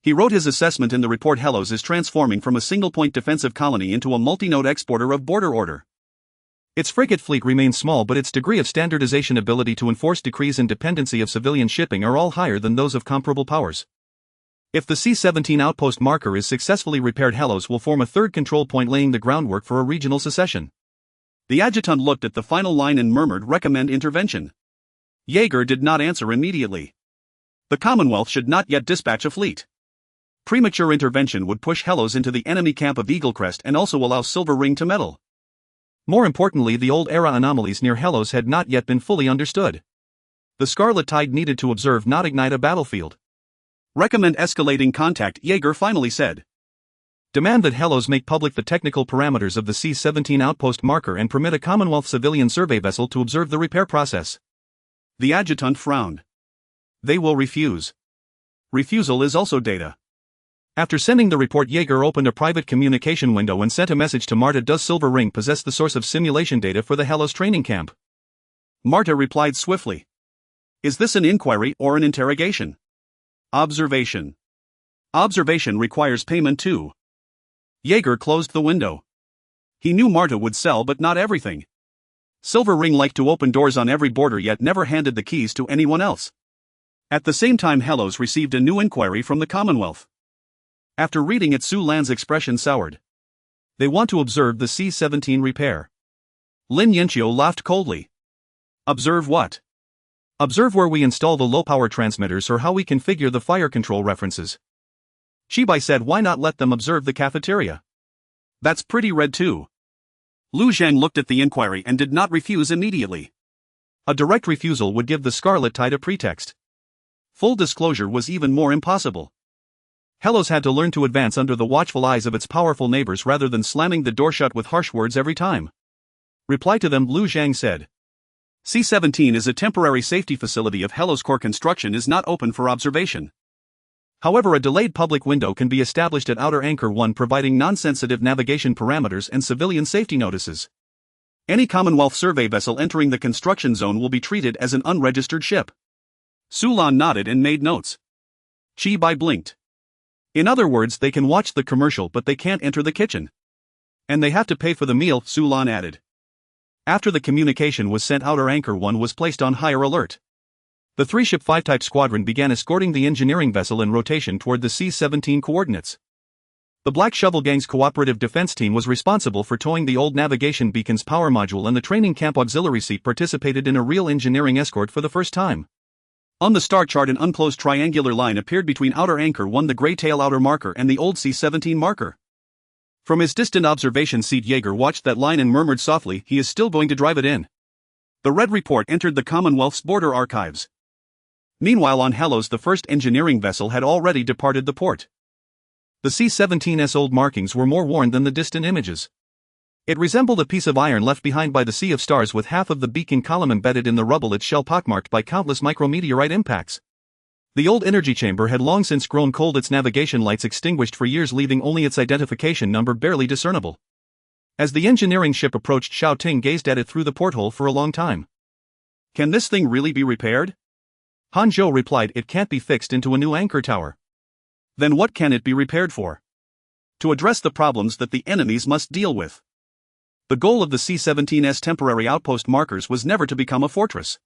He wrote his assessment in the report. Hellos is transforming from a single-point defensive colony into a multi-node exporter of border order. Its frigate fleet remains small, but its degree of standardization, ability to enforce decrees, and dependency of civilian shipping are all higher than those of comparable powers. If the C-17 outpost marker is successfully repaired, Hellos will form a third control point, laying the groundwork for a regional secession. The adjutant looked at the final line and murmured, recommend intervention. Jaeger did not answer immediately. The Commonwealth should not yet dispatch a fleet. Premature intervention would push Hellos into the enemy camp of Eaglecrest and also allow Silver Ring to meddle. More importantly, the old-era anomalies near Hellos had not yet been fully understood. The Scarlet Tide needed to observe, not ignite a battlefield. Recommend escalating contact, Jaeger finally said. Demand that Hellos make public the technical parameters of the C-17 outpost marker and permit a Commonwealth civilian survey vessel to observe the repair process. The adjutant frowned. They will refuse. Refusal is also data. After sending the report, Jaeger opened a private communication window and sent a message to Marta. Does Silver Ring possess the source of simulation data for the Hellos training camp? Marta replied swiftly. Is this an inquiry or an interrogation? Observation. Observation requires payment too. Jaeger closed the window. He knew Marta would sell, but not everything. Silver Ring liked to open doors on every border, yet never handed the keys to anyone else. At the same time, Hellos received a new inquiry from the Commonwealth. After reading it, Su Lan's expression soured. They want to observe the C-17 repair. Lin Yanqiu laughed coldly. Observe what? Observe where we install the low-power transmitters or how we configure the fire control references. Chibai said, why not let them observe the cafeteria? That's pretty red too. Lu Zhang looked at the inquiry and did not refuse immediately. A direct refusal would give the Scarlet Tide a pretext. Full disclosure was even more impossible. Hellos had to learn to advance under the watchful eyes of its powerful neighbors rather than slamming the door shut with harsh words every time. Reply to them, Lu Zhang said. C-17 is a temporary safety facility of Hellos. Core construction is not open for observation. However, a delayed public window can be established at Outer Anchor 1, providing non-sensitive navigation parameters and civilian safety notices. Any Commonwealth survey vessel entering the construction zone will be treated as an unregistered ship. Su Lan nodded and made notes. Chibai blinked. In other words, they can watch the commercial but they can't enter the kitchen. And they have to pay for the meal, Sulan added. After the communication was sent, Outer Anchor 1 was placed on higher alert. The 3-ship 5-type squadron began escorting the engineering vessel in rotation toward the C-17 coordinates. The Black Shovel Gang's cooperative defense team was responsible for towing the old navigation beacon's power module, and the training camp auxiliary seat participated in a real engineering escort for the first time. On the star chart, an unclosed triangular line appeared between Outer Anchor 1, the gray tail outer marker, and the old C-17 marker. From his distant observation seat, Jaeger watched that line and murmured softly, "He is still going to drive it in." The red report entered the Commonwealth's border archives. Meanwhile, on Helos, the first engineering vessel had already departed the port. The C-17's old markings were more worn than the distant images. It resembled a piece of iron left behind by the Sea of Stars, with half of the beacon column embedded in the rubble, its shell pockmarked by countless micrometeorite impacts. The old energy chamber had long since grown cold, its navigation lights extinguished for years, leaving only its identification number barely discernible. As the engineering ship approached, Xiao Ting gazed at it through the porthole for a long time. "Can this thing really be repaired?" Han Zhou replied, "It can't be fixed into a new anchor tower." "Then what can it be repaired for?" "To address the problems that the enemies must deal with." The goal of the C-17's temporary outpost markers was never to become a fortress.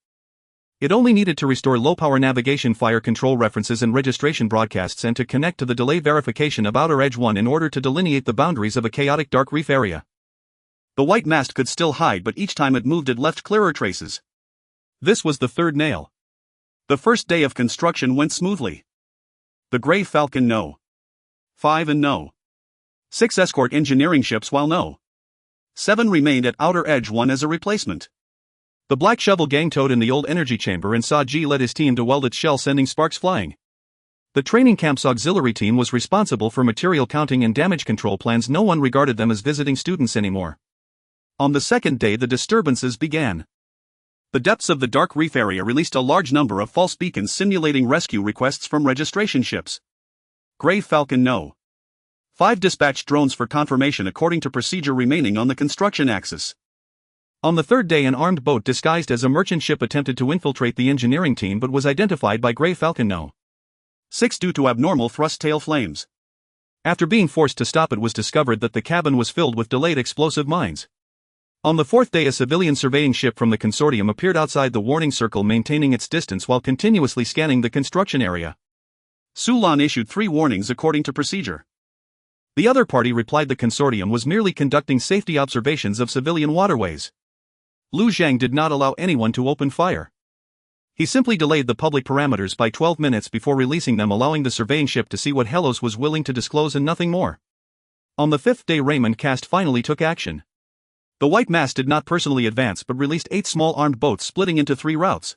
It only needed to restore low-power navigation, fire control references and registration broadcasts, and to connect to the delay verification of Outer Edge 1 in order to delineate the boundaries of a chaotic dark reef area. The white mast could still hide, but each time it moved it left clearer traces. This was the third nail. The first day of construction went smoothly. The Grey Falcon No. 5 and No. 6 escort engineering ships, while No. 7 remained at Outer Edge 1 as a replacement. The Black Shovel Gang towed in the old energy chamber, and Saji led his team to weld its shell, sending sparks flying. The training camp's auxiliary team was responsible for material counting and damage control plans. No one regarded them as visiting students anymore. On the second day, the disturbances began. The depths of the dark reef area released a large number of false beacons simulating rescue requests from registration ships. Grey Falcon No. 5 dispatched drones for confirmation according to procedure, remaining on the construction axis. On the third day, an armed boat disguised as a merchant ship attempted to infiltrate the engineering team but was identified by Grey Falcon No. 6 due to abnormal thrust tail flames. After being forced to stop, it was discovered that the cabin was filled with delayed explosive mines. On the fourth day, a civilian surveying ship from the consortium appeared outside the warning circle, maintaining its distance while continuously scanning the construction area. Sulan issued 3 warnings according to procedure. The other party replied the consortium was merely conducting safety observations of civilian waterways. Lu Zhang did not allow anyone to open fire. He simply delayed the public parameters by 12 minutes before releasing them, allowing the surveying ship to see what Helos was willing to disclose and nothing more. On the 5th day, Raymond Cast finally took action. The White Mass did not personally advance but released 8 small armed boats, splitting into 3 routes.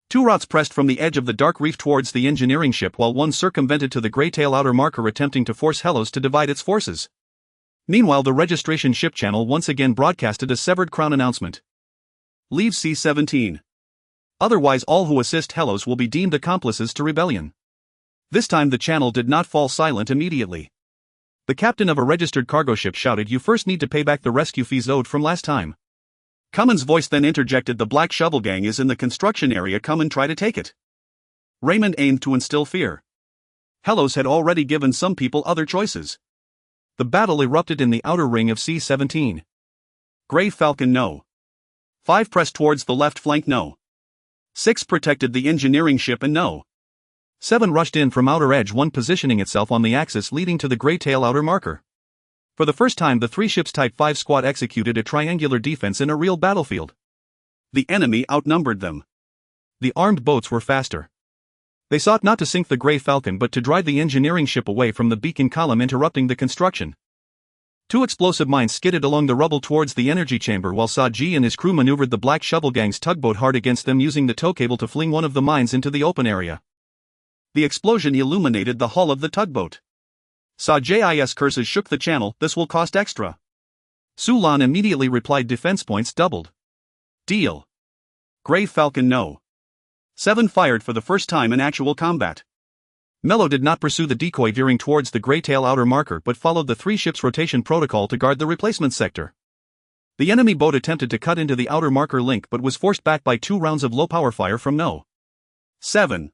2 routes pressed from the edge of the dark reef towards the engineering ship, while one circumvented to the gray tail outer marker, attempting to force Helos to divide its forces. Meanwhile, the registration ship channel once again broadcasted a severed crown announcement. "Leave C-17. Otherwise all who assist Helos will be deemed accomplices to rebellion." This time the channel did not fall silent immediately. The captain of a registered cargo ship shouted, "You first need to pay back the rescue fees owed from last time." Cummins' voice then interjected, "The Black Shovel Gang is in the construction area, come and try to take it." Raymond aimed to instill fear. Helos had already given some people other choices. The battle erupted in the outer ring of C-17. Grey Falcon No. 5 pressed towards the left flank. No. 6 protected the engineering ship, and No. 7 rushed in from Outer Edge 1, positioning itself on the axis leading to the gray tail outer marker. For the first time, the 3 ships Type 5 squad executed a triangular defense in a real battlefield. The enemy outnumbered them. The armed boats were faster. They sought not to sink the Grey Falcon but to drive the engineering ship away from the beacon column, interrupting the construction. 2 explosive mines skidded along the rubble towards the energy chamber, while Saji and his crew maneuvered the Black Shovel Gang's tugboat hard against them, using the tow cable to fling one of the mines into the open area. The explosion illuminated the hull of the tugboat. Sajai's curses shook the channel, "This will cost extra." Sulan immediately replied, "Defense points doubled." Deal. Grey Falcon No. 7 fired for the first time in actual combat. Mello did not pursue the decoy veering towards the gray tail outer marker but followed the 3 ships' rotation protocol to guard the replacement sector. The enemy boat attempted to cut into the outer marker link but was forced back by 2 rounds of low-power fire from No. 7.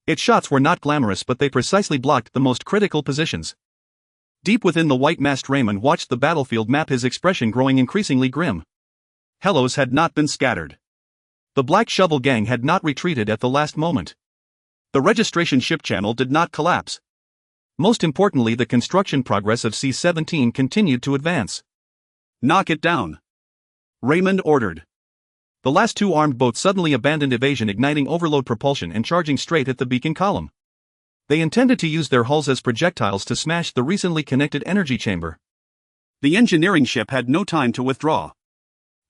Its shots were not glamorous, but they precisely blocked the most critical positions. Deep within the white mast, Raymond watched the battlefield map, his expression growing increasingly grim. Hellos had not been scattered. The Black Shovel gang had not retreated at the last moment. The registration ship channel did not collapse. Most importantly, the construction progress of C-17 continued to advance. "Knock it down," Raymond ordered. The last two armed boats suddenly abandoned evasion, igniting overload propulsion and charging straight at the beacon column. They intended to use their hulls as projectiles to smash the recently connected energy chamber. The engineering ship had no time to withdraw.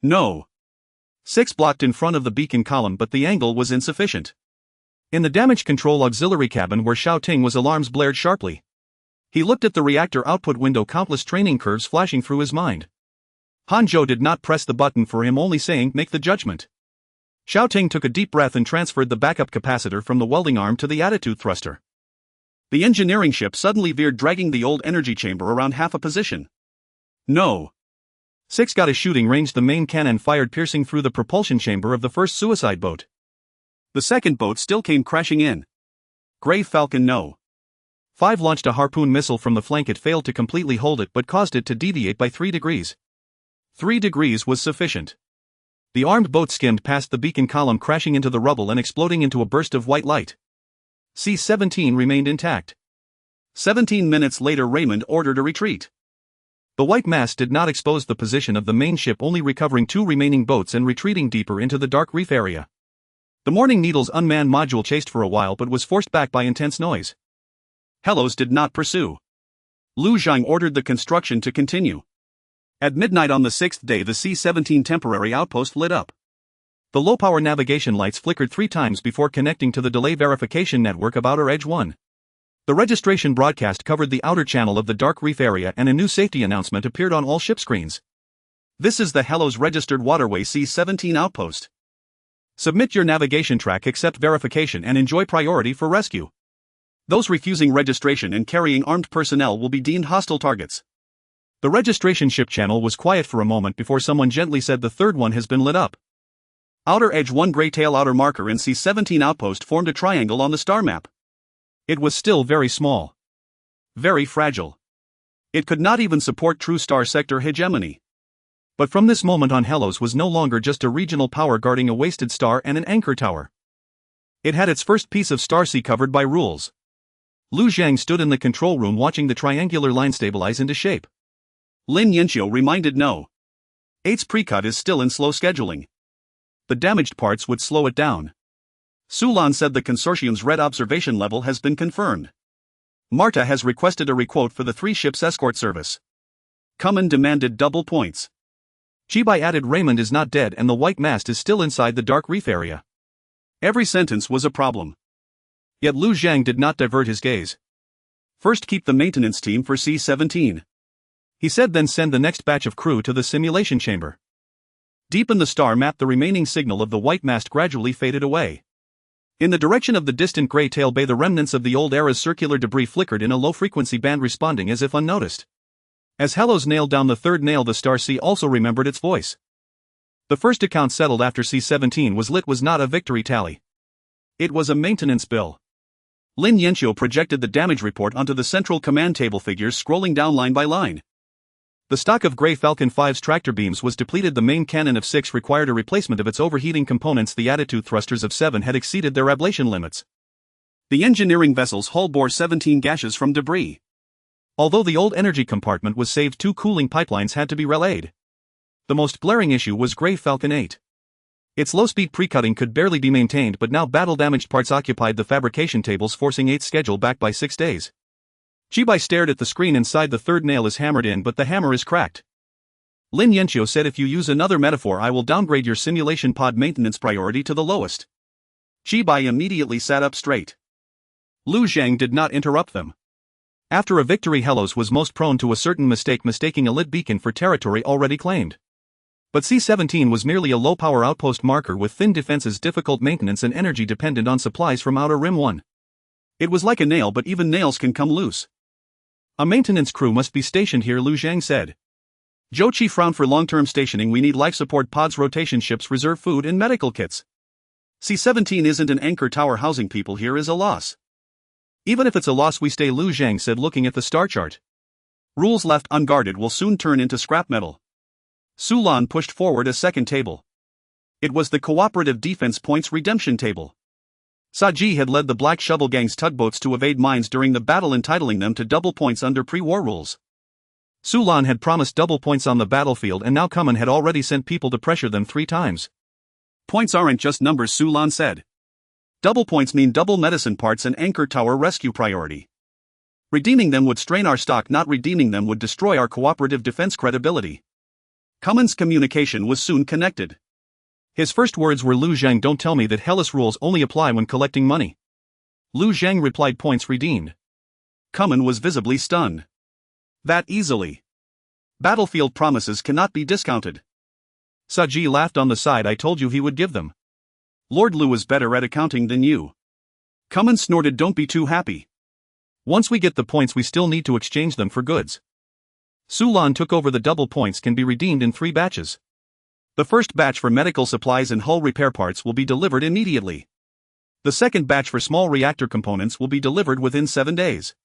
No. 6 blocked in front of the beacon column, but the angle was insufficient. In the damage control auxiliary cabin where Xiao Ting was, alarms blared sharply. He looked at the reactor output window, countless training curves flashing through his mind. Han Zhou did not press the button for him, only saying, "Make the judgment." Xiao Ting took a deep breath and transferred the backup capacitor from the welding arm to the attitude thruster. The engineering ship suddenly veered, dragging the old energy chamber around half a position. No. 6 got a shooting range. The main cannon fired, piercing through the propulsion chamber of the first suicide boat. The second boat still came crashing in. Grey Falcon no. 5 launched a harpoon missile from the flank. It failed to completely hold it, but caused it to deviate by 3 degrees. 3 degrees was sufficient. The armed boat skimmed past the beacon column, crashing into the rubble and exploding into a burst of white light. C-17 remained intact. 17 minutes later, Raymond ordered a retreat. The white mast did not expose the position of the main ship, only recovering 2 remaining boats and retreating deeper into the dark reef area. The Morning Needle's unmanned module chased for a while but was forced back by intense noise. Hellos did not pursue. Lu Zhang ordered the construction to continue. At midnight on the 6th day, the C-17 temporary outpost lit up. The low-power navigation lights flickered 3 times before connecting to the delay verification network of Outer Edge 1. The registration broadcast covered the outer channel of the dark reef area, and a new safety announcement appeared on all ship screens. "This is the Hellos registered waterway C-17 outpost. Submit your navigation track, accept verification, and enjoy priority for rescue. Those refusing registration and carrying armed personnel will be deemed hostile targets." The registration ship channel was quiet for a moment before someone gently said, "The third one has been lit up." Outer Edge 1 gray tail outer marker in C-17 outpost formed a triangle on the star map. It was still very small. Very fragile. It could not even support true star sector hegemony. But from this moment on, Hellos was no longer just a regional power guarding a wasted star and an anchor tower. It had its first piece of Starsea covered by rules. Lu Zhang stood in the control room watching the triangular line stabilize into shape. Lin Yanqiu reminded No. 8's precut is still in slow scheduling. The damaged parts would slow it down. Sulan said the consortium's red observation level has been confirmed. Marta has requested a requote for the 3 ships escort service. Kuman demanded double points. Chibai added, "Raymond is not dead and the white mast is still inside the dark reef area." Every sentence was a problem. Yet Lu Zhang did not divert his gaze. "First, keep the maintenance team for C-17. He said, "Then send the next batch of crew to the simulation chamber." Deep in the star map, the remaining signal of the white mast gradually faded away. In the direction of the distant gray tail bay, the remnants of the old era's circular debris flickered in a low-frequency band, responding as if unnoticed. As Hellos nailed down the third nail, the Starsea also remembered its voice. The first account settled after C-17 was lit was not a victory tally. It was a maintenance bill. Lin Yanqiu projected the damage report onto the central command table, figures scrolling down line by line. The stock of Grey Falcon 5's tractor beams was depleted. The main cannon of 6 required a replacement of its overheating components. The attitude thrusters of 7 had exceeded their ablation limits. The engineering vessel's hull bore 17 gashes from debris. Although the old energy compartment was saved, 2 cooling pipelines had to be relayed. The most glaring issue was Grey Falcon 8. Its low-speed pre-cutting could barely be maintained, but now battle-damaged parts occupied the fabrication tables, forcing 8's schedule back by 6 days. Chibai stared at the screen inside. "The third nail is hammered in, but the hammer is cracked." Lin Yanqiu said, "If you use another metaphor, I will downgrade your simulation pod maintenance priority to the lowest." Chibai immediately sat up straight. Lu Zhang did not interrupt them. After a victory, Hellos was most prone to a certain mistake, mistaking a lit beacon for territory already claimed. But C-17 was merely a low-power outpost marker with thin defenses, difficult maintenance, and energy dependent on supplies from Outer Rim 1. It was like a nail, but even nails can come loose. "A maintenance crew must be stationed here," Lu Zhang said. Zhou Qi frowned. "For long-term stationing, we need life support pods, rotation ships, reserve food, and medical kits." C-17 isn't an anchor tower housing people here is a loss. Even if it's a loss we stay, Lu Zhang said looking at the star chart. Rules left unguarded will soon turn into scrap metal. Su Lan pushed forward a second table. It was the Cooperative Defense Points Redemption table. Saji had led the Black Shovel Gang's tugboats to evade mines during the battle, entitling them to double points under pre-war rules. Su Lan had promised double points on the battlefield, and now Kuman had already sent people to pressure them 3 times. Points aren't just numbers, Su Lan said. Double points mean double medicine parts and anchor tower rescue priority. Redeeming them would strain our stock, not redeeming them would destroy our cooperative defense credibility. Kuman's communication was soon connected. His first words were, Lu Zhang, don't tell me that Hellas rules only apply when collecting money. Lu Zhang replied, points redeemed. Kuman was visibly stunned. That easily? Battlefield promises cannot be discounted. Saji laughed on the side, I told you he would give them. Lord Lu is better at accounting than you. Kuman snorted, don't be too happy. Once we get the points we still need to exchange them for goods. Su Lan took over. The double points can be redeemed in 3 batches. The first batch for medical supplies and hull repair parts will be delivered immediately. The second batch for small reactor components will be delivered within 7 days.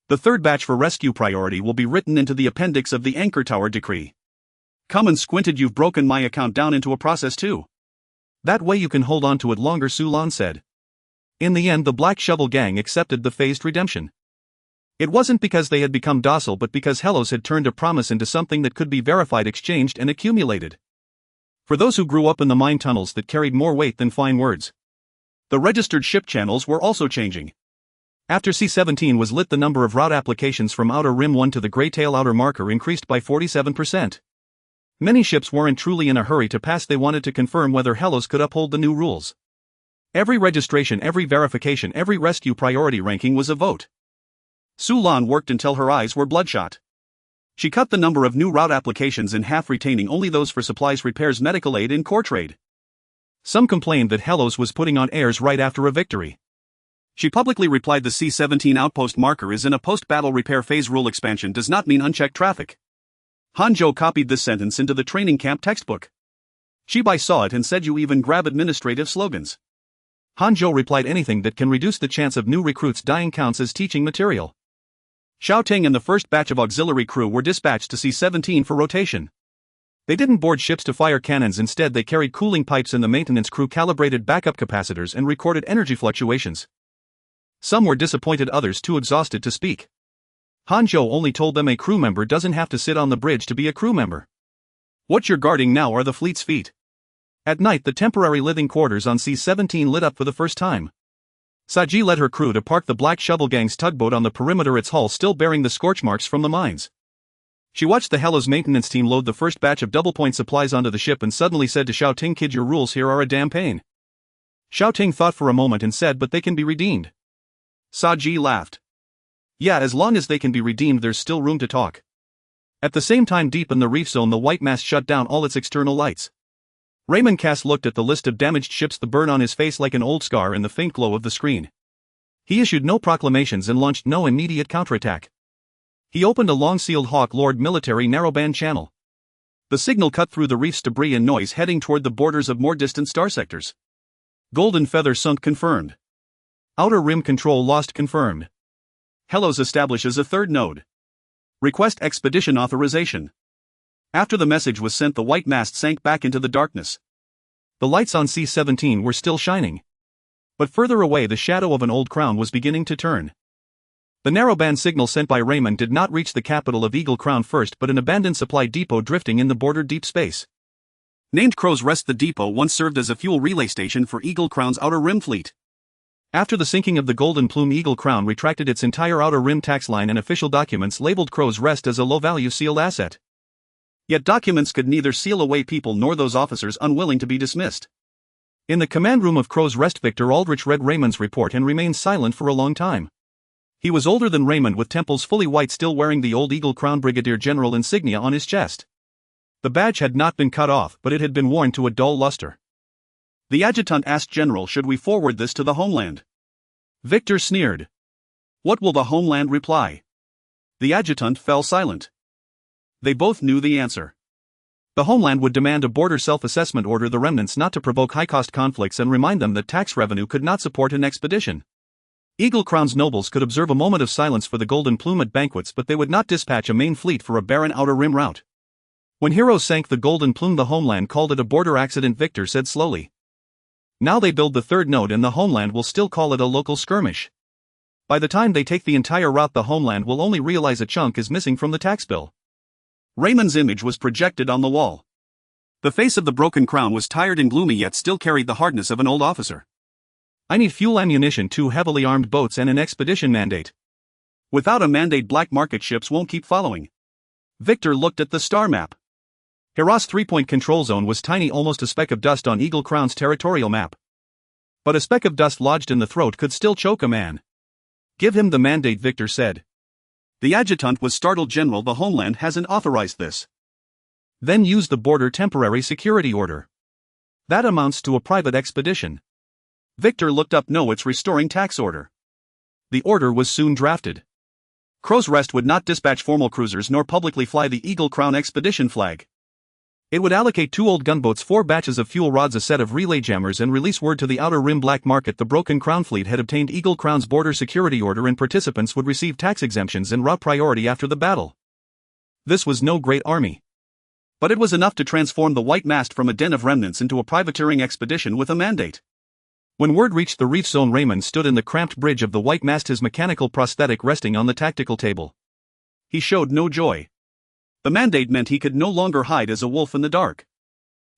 The third batch for rescue priority will be written into the appendix of the Anchor Tower Decree. Kuman squinted, you've broken my account down into a process too. That way you can hold on to it longer, Su Lan said. In the end the Black Shovel Gang accepted the phased redemption. It wasn't because they had become docile, but because Hellas had turned a promise into something that could be verified, exchanged and accumulated. For those who grew up in the mine tunnels that carried more weight than fine words. The registered ship channels were also changing. After C-17 was lit, the number of route applications from Outer Rim 1 to the Greytail Outer Marker increased by 47%. Many ships weren't truly in a hurry to pass, they wanted to confirm whether Hellas could uphold the new rules. Every registration, every verification, every rescue priority ranking was a vote. Su Lan worked until her eyes were bloodshot. She cut the number of new route applications in half, retaining only those for supplies, repairs, medical aid and core trade. Some complained that Hellas was putting on airs right after a victory. She publicly replied, the C-17 outpost marker is in a post-battle repair phase. Rule expansion does not mean unchecked traffic. Hanzhou copied this sentence into the training camp textbook. Shibai saw it and said, you even grab administrative slogans. Hanzhou replied, anything that can reduce the chance of new recruits dying counts as teaching material. Xiaoting and the first batch of auxiliary crew were dispatched to C-17 for rotation. They didn't board ships to fire cannons, instead they carried cooling pipes, and the maintenance crew calibrated backup capacitors and recorded energy fluctuations. Some were disappointed, others too exhausted to speak. Hanzhou only told them a crew member doesn't have to sit on the bridge to be a crew member. What you're guarding now are the fleet's feet. At night the temporary living quarters on C-17 lit up for the first time. Saji led her crew to park the Black Shovel Gang's tugboat on the perimeter, its hull still bearing the scorch marks from the mines. She watched the Hellas maintenance team load the first batch of double-point supplies onto the ship and suddenly said to Xiaoting, kid, your rules here are a damn pain. Xiaoting thought for a moment and said, but they can be redeemed. Saji laughed. Yeah, as long as they can be redeemed there's still room to talk. At the same time, deep in the reef zone, the white mast shut down all its external lights. Raymond Cass looked at the list of damaged ships, the burn on his face like an old scar in the faint glow of the screen. He issued no proclamations and launched no immediate counterattack. He opened a long-sealed Hawk Lord military narrowband channel. The signal cut through the reef's debris and noise, heading toward the borders of more distant star sectors. Golden Feather sunk, confirmed. Outer Rim control lost, confirmed. Hellas establishes a third node. Request expedition authorization. After the message was sent, the white mast sank back into the darkness. The lights on C-17 were still shining. But further away the shadow of an old crown was beginning to turn. The narrowband signal sent by Raymond did not reach the capital of Eagle Crown first, but an abandoned supply depot drifting in the border deep space. Named Crow's Rest, the depot once served as a fuel relay station for Eagle Crown's Outer Rim fleet. After the sinking of the Golden Plume, Eagle Crown retracted its entire Outer Rim tax line and official documents labeled Crow's Rest as a low-value sealed asset. Yet documents could neither seal away people nor those officers unwilling to be dismissed. In the command room of Crow's Rest, Victor Aldrich read Raymond's report and remained silent for a long time. He was older than Raymond, with temples fully white, still wearing the old Eagle Crown Brigadier General insignia on his chest. The badge had not been cut off, but it had been worn to a dull luster. The adjutant asked, General, should we forward this to the homeland? Victor sneered. What will the homeland reply? The adjutant fell silent. They both knew the answer. The homeland would demand a border self-assessment order the remnants not to provoke high-cost conflicts and remind them that tax revenue could not support an expedition. Eagle Crown's nobles could observe a moment of silence for the Golden Plume at banquets, but they would not dispatch a main fleet for a barren outer rim route. When heroes sank the Golden Plume, the homeland called it a border accident. Victor said slowly. Now they build the third node and the homeland will still call it a local skirmish. By the time they take the entire route, the homeland will only realize a chunk is missing from the tax bill. Raymond's image was projected on the wall. The face of the broken crown was tired and gloomy, yet still carried the hardness of an old officer. I need fuel, ammunition, 2 heavily armed boats, and an expedition mandate. Without a mandate, black market ships won't keep following. Victor looked at the star map. Hera's 3-point control zone was tiny, almost a speck of dust on Eagle Crown's territorial map. But a speck of dust lodged in the throat could still choke a man. Give him the mandate, Victor said. The adjutant was startled. General, the homeland hasn't authorized this. Then use the border temporary security order. That amounts to a private expedition. Victor looked up. No, it's restoring tax order. The order was soon drafted. Crow's Rest would not dispatch formal cruisers nor publicly fly the Eagle Crown expedition flag. It would allocate 2 old gunboats, 4 batches of fuel rods, a set of relay jammers, and release word to the outer rim black market. The Broken Crown fleet had obtained Eagle Crown's border security order, and participants would receive tax exemptions and route priority after the battle. This was no great army. But it was enough to transform the White Mast from a den of remnants into a privateering expedition with a mandate. When word reached the reef zone, Raymond stood in the cramped bridge of the White Mast, his mechanical prosthetic resting on the tactical table. He showed no joy. The mandate meant he could no longer hide as a wolf in the dark.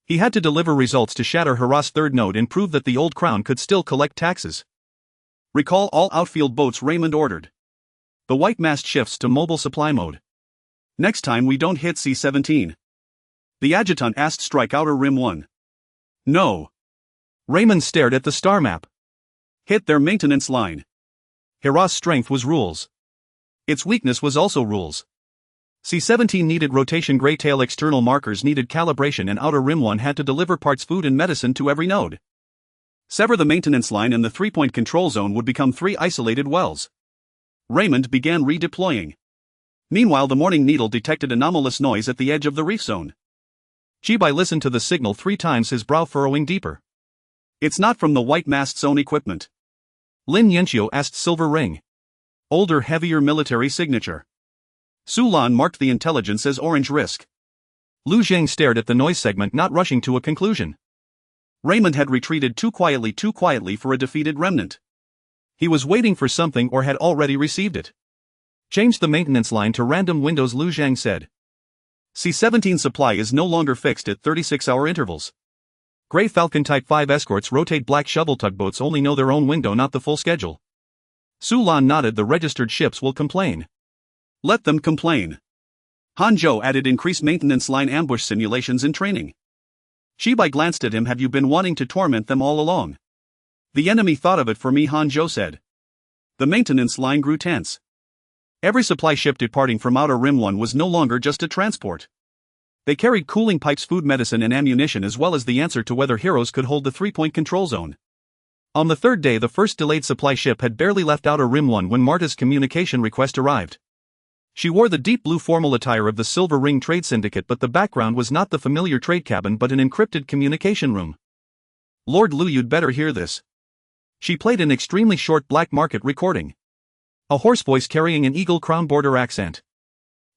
He had to deliver results to shatter Hera's third node and prove that the old crown could still collect taxes. Recall all outfield boats, Raymond ordered. The White Mast shifts to mobile supply mode. Next time we don't hit C-17. The adjutant asked. Strike outer rim 1. No. Raymond stared at the star map. Hit their maintenance line. Hera's strength was rules. Its weakness was also rules. C-17 needed rotation, gray tail external markers needed calibration, and outer rim 1 had to deliver parts, food and medicine to every node. Sever the maintenance line and the 3-point control zone would become 3 isolated wells. Raymond began redeploying. Meanwhile, the Morning Needle detected anomalous noise at the edge of the reef zone. Chibai listened to the signal 3 times, his brow furrowing deeper. It's not from the White Mast's own equipment. Lin Yenchio asked. Silver ring. Older, heavier military signature. Sulan marked the intelligence as orange risk. Lu Zhang stared at the noise segment, not rushing to a conclusion. Raymond had retreated too quietly for a defeated remnant. He was waiting for something, or had already received it. Change the maintenance line to random windows, Lu Zhang said. C-17 supply is no longer fixed at 36-hour intervals. Gray Falcon Type 5 escorts rotate. Black shovel tugboats only know their own window, not the full schedule. Sulan nodded. The registered ships will complain. Let them complain. Hanzhou added. Increase maintenance line ambush simulations and training. Chibai glanced at him. Have you been wanting to torment them all along? The enemy thought of it for me, Hanzhou said. The maintenance line grew tense. Every supply ship departing from Outer Rim 1 was no longer just a transport. They carried cooling pipes, food, medicine, and ammunition, as well as the answer to whether heroes could hold the 3-point control zone. On the third day, the first delayed supply ship had barely left Outer Rim 1 when Marta's communication request arrived. She wore the deep blue formal attire of the Silver Ring Trade Syndicate, but the background was not the familiar trade cabin but an encrypted communication room. Lord Lu, you'd better hear this. She played an extremely short black market recording. A hoarse voice carrying an Eagle Crown border accent.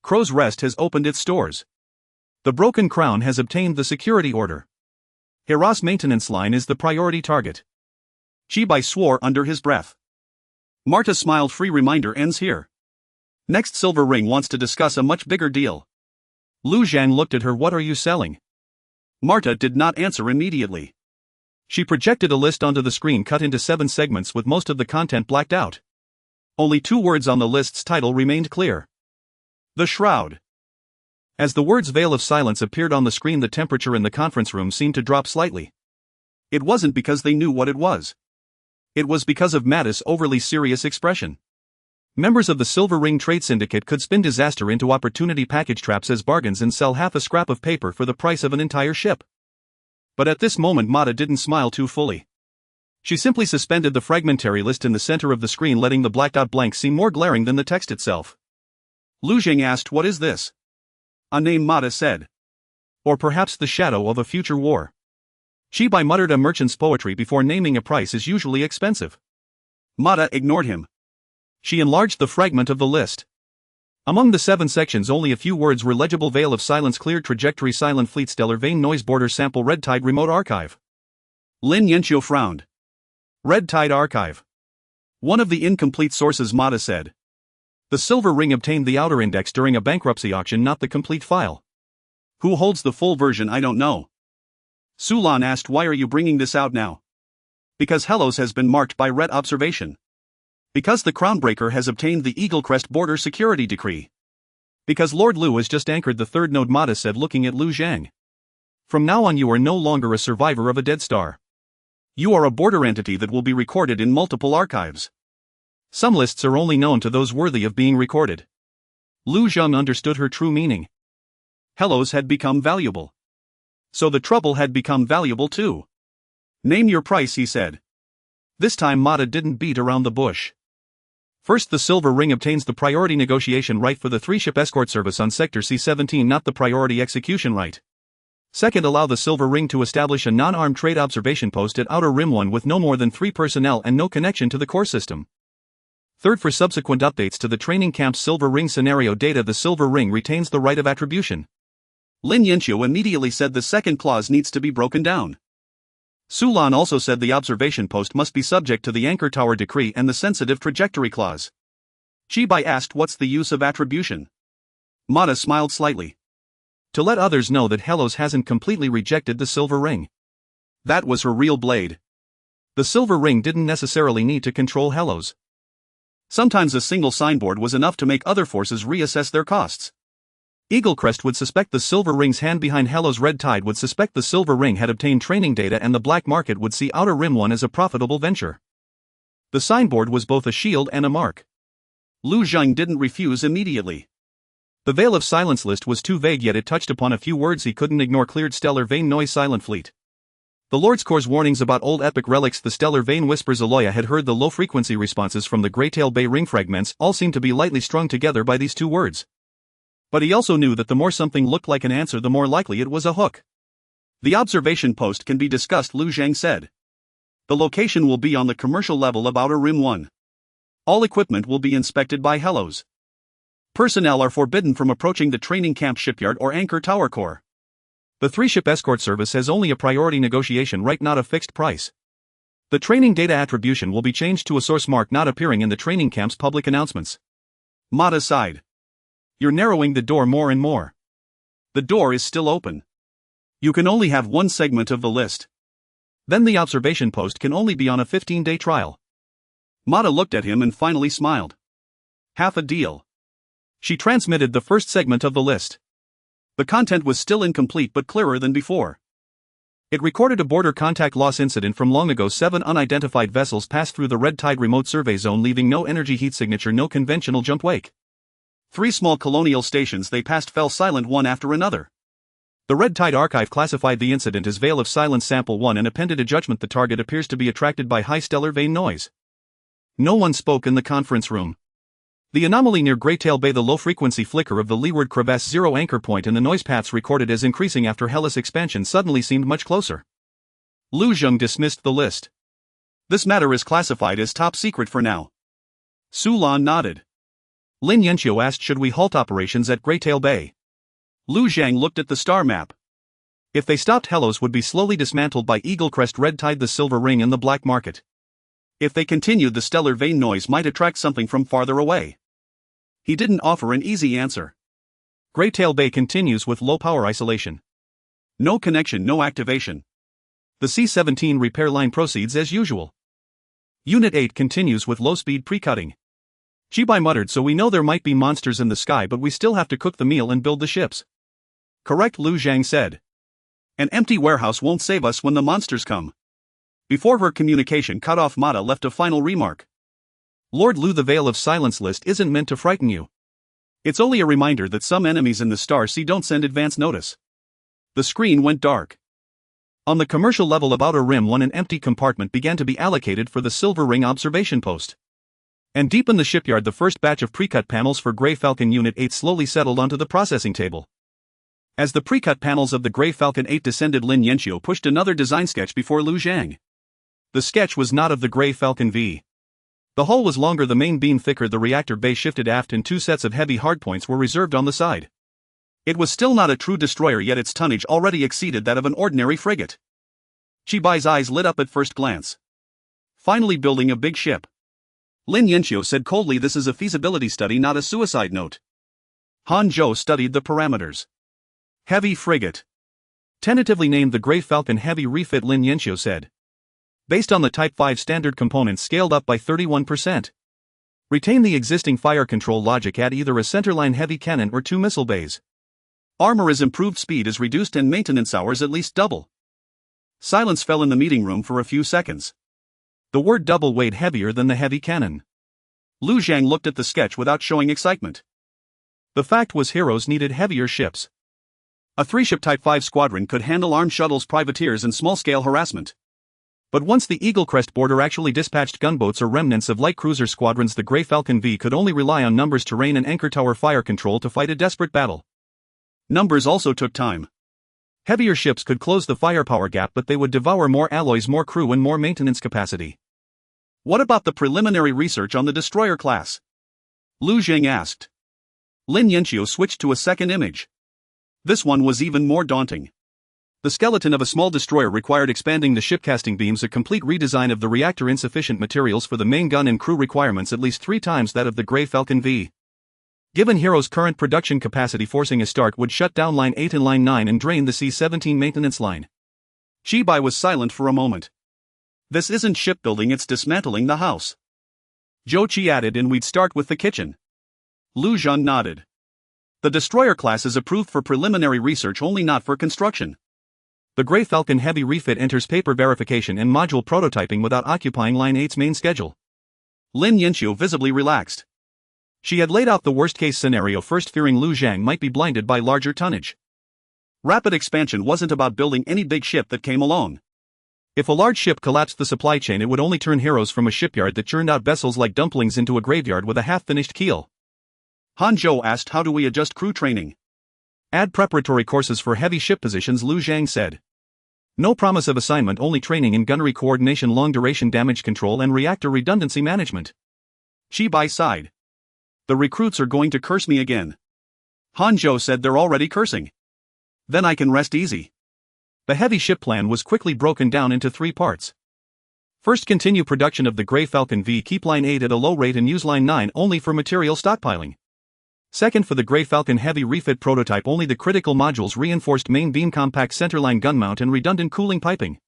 Crow's Rest has opened its stores. The Broken Crown has obtained the security order. Hera's maintenance line is the priority target. Chibai swore under his breath. Marta smiled. Free reminder ends here. Next, Silver Ring wants to discuss a much bigger deal. Lu Zhang looked at her. What are you selling? Marta did not answer immediately. She projected a list onto the screen, cut into 7 segments with most of the content blacked out. Only 2 words on the list's title remained clear. The Shroud. As the words Veil of Silence appeared on the screen, the temperature in the conference room seemed to drop slightly. It wasn't because they knew what it was. It was because of Mattis' overly serious expression. Members of the Silver Ring Trade Syndicate could spin disaster into opportunity package traps as bargains and sell half a scrap of paper for the price of an entire ship. But at this moment, Mata didn't smile too fully. She simply suspended the fragmentary list in the center of the screen, letting the blacked out blank seem more glaring than the text itself. Lu Zhang asked, "What is this?" "A name," Mata said. Or perhaps the shadow of a future war. Chibai muttered a merchant's poetry before naming a price is usually expensive. Mata ignored him. She enlarged the fragment of the list. Among the 7 sections only a few words were legible: Veil of Silence, Cleared Trajectory, Silent Fleet, Stellar Vein Noise, Border Sample, Red Tide, Remote Archive. Lin Yanqiu frowned. Red Tide Archive. One of the incomplete sources, Mata said. The Silver Ring obtained the outer index during a bankruptcy auction, not the complete file. Who holds the full version? I don't know. Sulan asked, why are you bringing this out now? Because Helos has been marked by red observation. Because the Crownbreaker has obtained the Eagle Crest border security decree. Because Lord Lu has just anchored the 3rd node, Mata said, looking at Lu Zhang. From now on you are no longer a survivor of a dead star. You are a border entity that will be recorded in multiple archives. Some lists are only known to those worthy of being recorded. Lu Zhang understood her true meaning. Helos had become valuable. So the trouble had become valuable too. Name your price, he said. This time Mata didn't beat around the bush. First, the Silver Ring obtains the priority negotiation right for the 3-ship escort service on Sector C-17, not the priority execution right. Second, allow the Silver Ring to establish a non-armed trade observation post at Outer Rim 1 with no more than 3 personnel and no connection to the core system. Third, for subsequent updates to the training camp's Silver Ring scenario data, the Silver Ring retains the right of attribution. Lin Yanqiu immediately said the second clause needs to be broken down. Sulan also said the observation post must be subject to the Anchor Tower Decree and the sensitive trajectory clause. Chibai asked, what's the use of attribution? Mata smiled slightly. To let others know that Helos hasn't completely rejected the Silver Ring. That was her real blade. The Silver Ring didn't necessarily need to control Helos. Sometimes a single signboard was enough to make other forces reassess their costs. Eaglecrest would suspect the Silver Ring's hand behind Helos. Red Tide would suspect the Silver Ring had obtained training data, and the black market would see Outer Rim 1 as a profitable venture. The signboard was both a shield and a mark. Lu Zhang didn't refuse immediately. The Veil of Silence list was too vague, yet it touched upon a few words he couldn't ignore: Cleared Stellar Vein Noise, Silent Fleet. The Lord's Core's warnings about old epic relics, the Stellar Vein Whispers. Aloya had heard the low-frequency responses from the Greytail Bay ring fragments, all seemed to be lightly strung together by these 2 words. But he also knew that the more something looked like an answer, the more likely it was a hook. The observation post can be discussed, Lu Zhang said. The location will be on the commercial level of Outer Rim 1. All equipment will be inspected by Helos. Personnel are forbidden from approaching the training camp, shipyard, or Anchor Tower Core. The 3-ship escort service has only a priority negotiation right, not a fixed price. The training data attribution will be changed to a source mark not appearing in the training camp's public announcements. Mata sighed. You're narrowing the door more and more. The door is still open. You can only have one segment of the list. Then the observation post can only be on a 15-day trial. Mata looked at him and finally smiled. Half a deal. She transmitted the first segment of the list. The content was still incomplete but clearer than before. It recorded a border contact loss incident from long ago. 7 unidentified vessels passed through the Red Tide remote survey zone, leaving no energy heat signature, no conventional jump wake. 3 small colonial stations they passed fell silent one after another. The Red Tide Archive classified the incident as Veil of Silence Sample 1 and appended a judgment: the target appears to be attracted by high stellar vein noise. No one spoke in the conference room. The anomaly near Greytail Bay, the low-frequency flicker of the leeward crevasse 0 anchor point, and the noise paths recorded as increasing after Hellas expansion suddenly seemed much closer. Lu Zhang dismissed the list. This matter is classified as top secret for now. Sulan nodded. Lin Yanqiu asked, should we halt operations at Greytail Bay? Lu Zhang looked at the star map. If they stopped, Helos would be slowly dismantled by Eaglecrest, Red Tide, the Silver Ring, and the black market. If they continued, the stellar vein noise might attract something from farther away. He didn't offer an easy answer. Greytail Bay continues with low power isolation. No connection, no activation. The C-17 repair line proceeds as usual. Unit 8 continues with low speed pre-cutting. Chibai muttered, so we know there might be monsters in the sky, but we still have to cook the meal and build the ships. Correct, Lu Zhang said. An empty warehouse won't save us when the monsters come. Before her communication cut off, Mata left a final remark. Lord Lu, the Veil of Silence list isn't meant to frighten you. It's only a reminder that some enemies in the Star Sea don't send advance notice. The screen went dark. On the commercial level of Outer Rim 1, an empty compartment began to be allocated for the Silver Ring observation post. And deep in the shipyard, the first batch of pre-cut panels for Grey Falcon Unit 8 slowly settled onto the processing table. As the pre-cut panels of the Grey Falcon 8 descended, Lin Yanxiu pushed another design sketch before Lu Zhang. The sketch was not of the Grey Falcon V. The hull was longer, the main beam thicker, the reactor bay shifted aft, and 2 sets of heavy hardpoints were reserved on the side. It was still not a true destroyer, yet its tonnage already exceeded that of an ordinary frigate. Chibai's eyes lit up at first glance. Finally building a big ship. Lin Yanxiu said coldly, this is a feasibility study, not a suicide note. Han Zhou studied the parameters. Heavy frigate. Tentatively named the Grey Falcon Heavy Refit, Lin Yanxiu said. Based on the Type 5 standard components, scaled up by 31%. Retain the existing fire control logic, add either a centerline heavy cannon or 2 missile bays. Armor is improved, speed is reduced, and maintenance hours at least double. Silence fell in the meeting room for a few seconds. The word double weighed heavier than the heavy cannon. Lu Zhang looked at the sketch without showing excitement. The fact was, heroes needed heavier ships. A 3-ship Type 5 squadron could handle armed shuttles, privateers, and small-scale harassment. But once the Eaglecrest border actually dispatched gunboats or remnants of light cruiser squadrons, the Grey Falcon V could only rely on numbers, terrain, and anchor tower fire control to fight a desperate battle. Numbers also took time. Heavier ships could close the firepower gap, but they would devour more alloys, more crew, and more maintenance capacity. What about the preliminary research on the destroyer class? Lu Zhang asked. Lin Yanxiu switched to a second image. This one was even more daunting. The skeleton of a small destroyer required expanding the ship casting beams, a complete redesign of the reactor, insufficient materials for the main gun, and crew requirements at least 3 times that of the Grey Falcon V. Given Hero's current production capacity, forcing a start would shut down Line 8 and Line 9 and drain the C-17 maintenance line. Chibai was silent for a moment. This isn't shipbuilding, it's dismantling the house. Zhou Qi added, and we'd start with the kitchen. Lu Zhan nodded. The destroyer class is approved for preliminary research only, not for construction. The Grey Falcon Heavy Refit enters paper verification and module prototyping without occupying Line 8's main schedule. Lin Yanxiu visibly relaxed. She had laid out the worst-case scenario first, fearing Lu Zhang might be blinded by larger tonnage. Rapid expansion wasn't about building any big ship that came along. If a large ship collapsed the supply chain, it would only turn Heroes from a shipyard that churned out vessels like dumplings into a graveyard with a half-finished keel. Han Zhou asked, how do we adjust crew training? Add preparatory courses for heavy ship positions, Lu Zhang said. No promise of assignment, only training in gunnery coordination, long-duration damage control, and reactor redundancy management. Chibai sighed. The recruits are going to curse me again. Han Zhou said, they're already cursing. Then I can rest easy. The heavy ship plan was quickly broken down into 3 parts. First, continue production of the Grey Falcon V, keep Line 8 at a low rate and use Line 9 only for material stockpiling. Second, for the Grey Falcon Heavy Refit prototype, only the critical modules, reinforced main beam, compact centerline gun mount, and redundant cooling piping.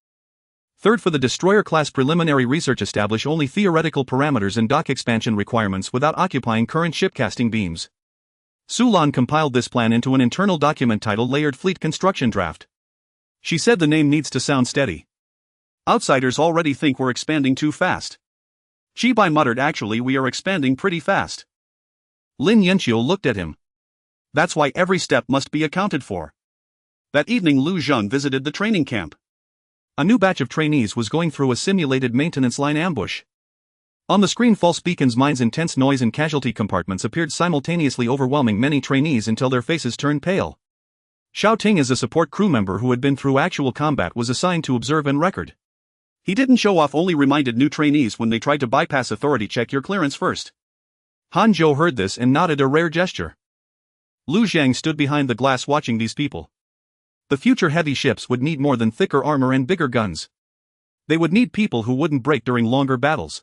Third, for the destroyer class preliminary research, establish only theoretical parameters and dock expansion requirements without occupying current ship casting beams. Sulan compiled this plan into an internal document titled Layered Fleet Construction Draft. She said the name needs to sound steady. Outsiders already think we're expanding too fast. Chibai muttered, actually we are expanding pretty fast. Lin Yanxiu looked at him. That's why every step must be accounted for. That evening, Lu Zhang visited the training camp. A new batch of trainees was going through a simulated maintenance line ambush. On the screen, false beacons, mines, intense noise, and casualty compartments appeared simultaneously, overwhelming many trainees until their faces turned pale. Xiao Ting, as a support crew member who had been through actual combat, was assigned to observe and record. He didn't show off, only reminded new trainees when they tried to bypass authority, check your clearance first. Han Zhou heard this and nodded, a rare gesture. Lu Zhang stood behind the glass watching these people. The future heavy ships would need more than thicker armor and bigger guns. They would need people who wouldn't break during longer battles.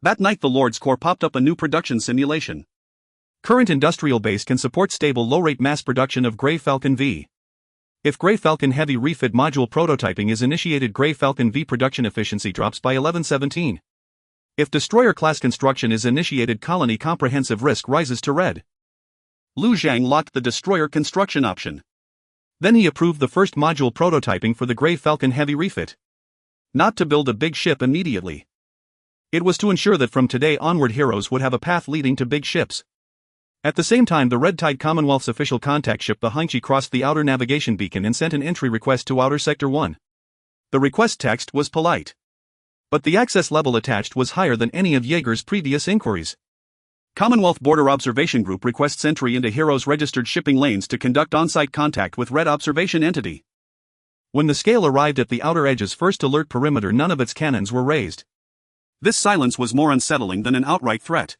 That night, the Lord's Corps popped up a new production simulation. Current industrial base can support stable low-rate mass production of Grey Falcon V. If Grey Falcon Heavy Refit module prototyping is initiated, Grey Falcon V production efficiency drops by 1117. If destroyer-class construction is initiated, colony comprehensive risk rises to red. Lu Zhang locked the destroyer construction option. Then he approved the first module prototyping for the Grey Falcon Heavy Refit. Not to build a big ship immediately. It was to ensure that from today onward, Heroes would have a path leading to big ships. At the same time, the Red Tide Commonwealth's official contact ship, the Hengqi, crossed the outer navigation beacon and sent an entry request to Outer Sector 1. The request text was polite. But the access level attached was higher than any of Jaeger's previous inquiries. Commonwealth Border Observation Group requests entry into Heroes registered shipping lanes to conduct on-site contact with Red Observation Entity. When the scale arrived at the outer edge's first alert perimeter, none of its cannons were raised. This silence was more unsettling than an outright threat.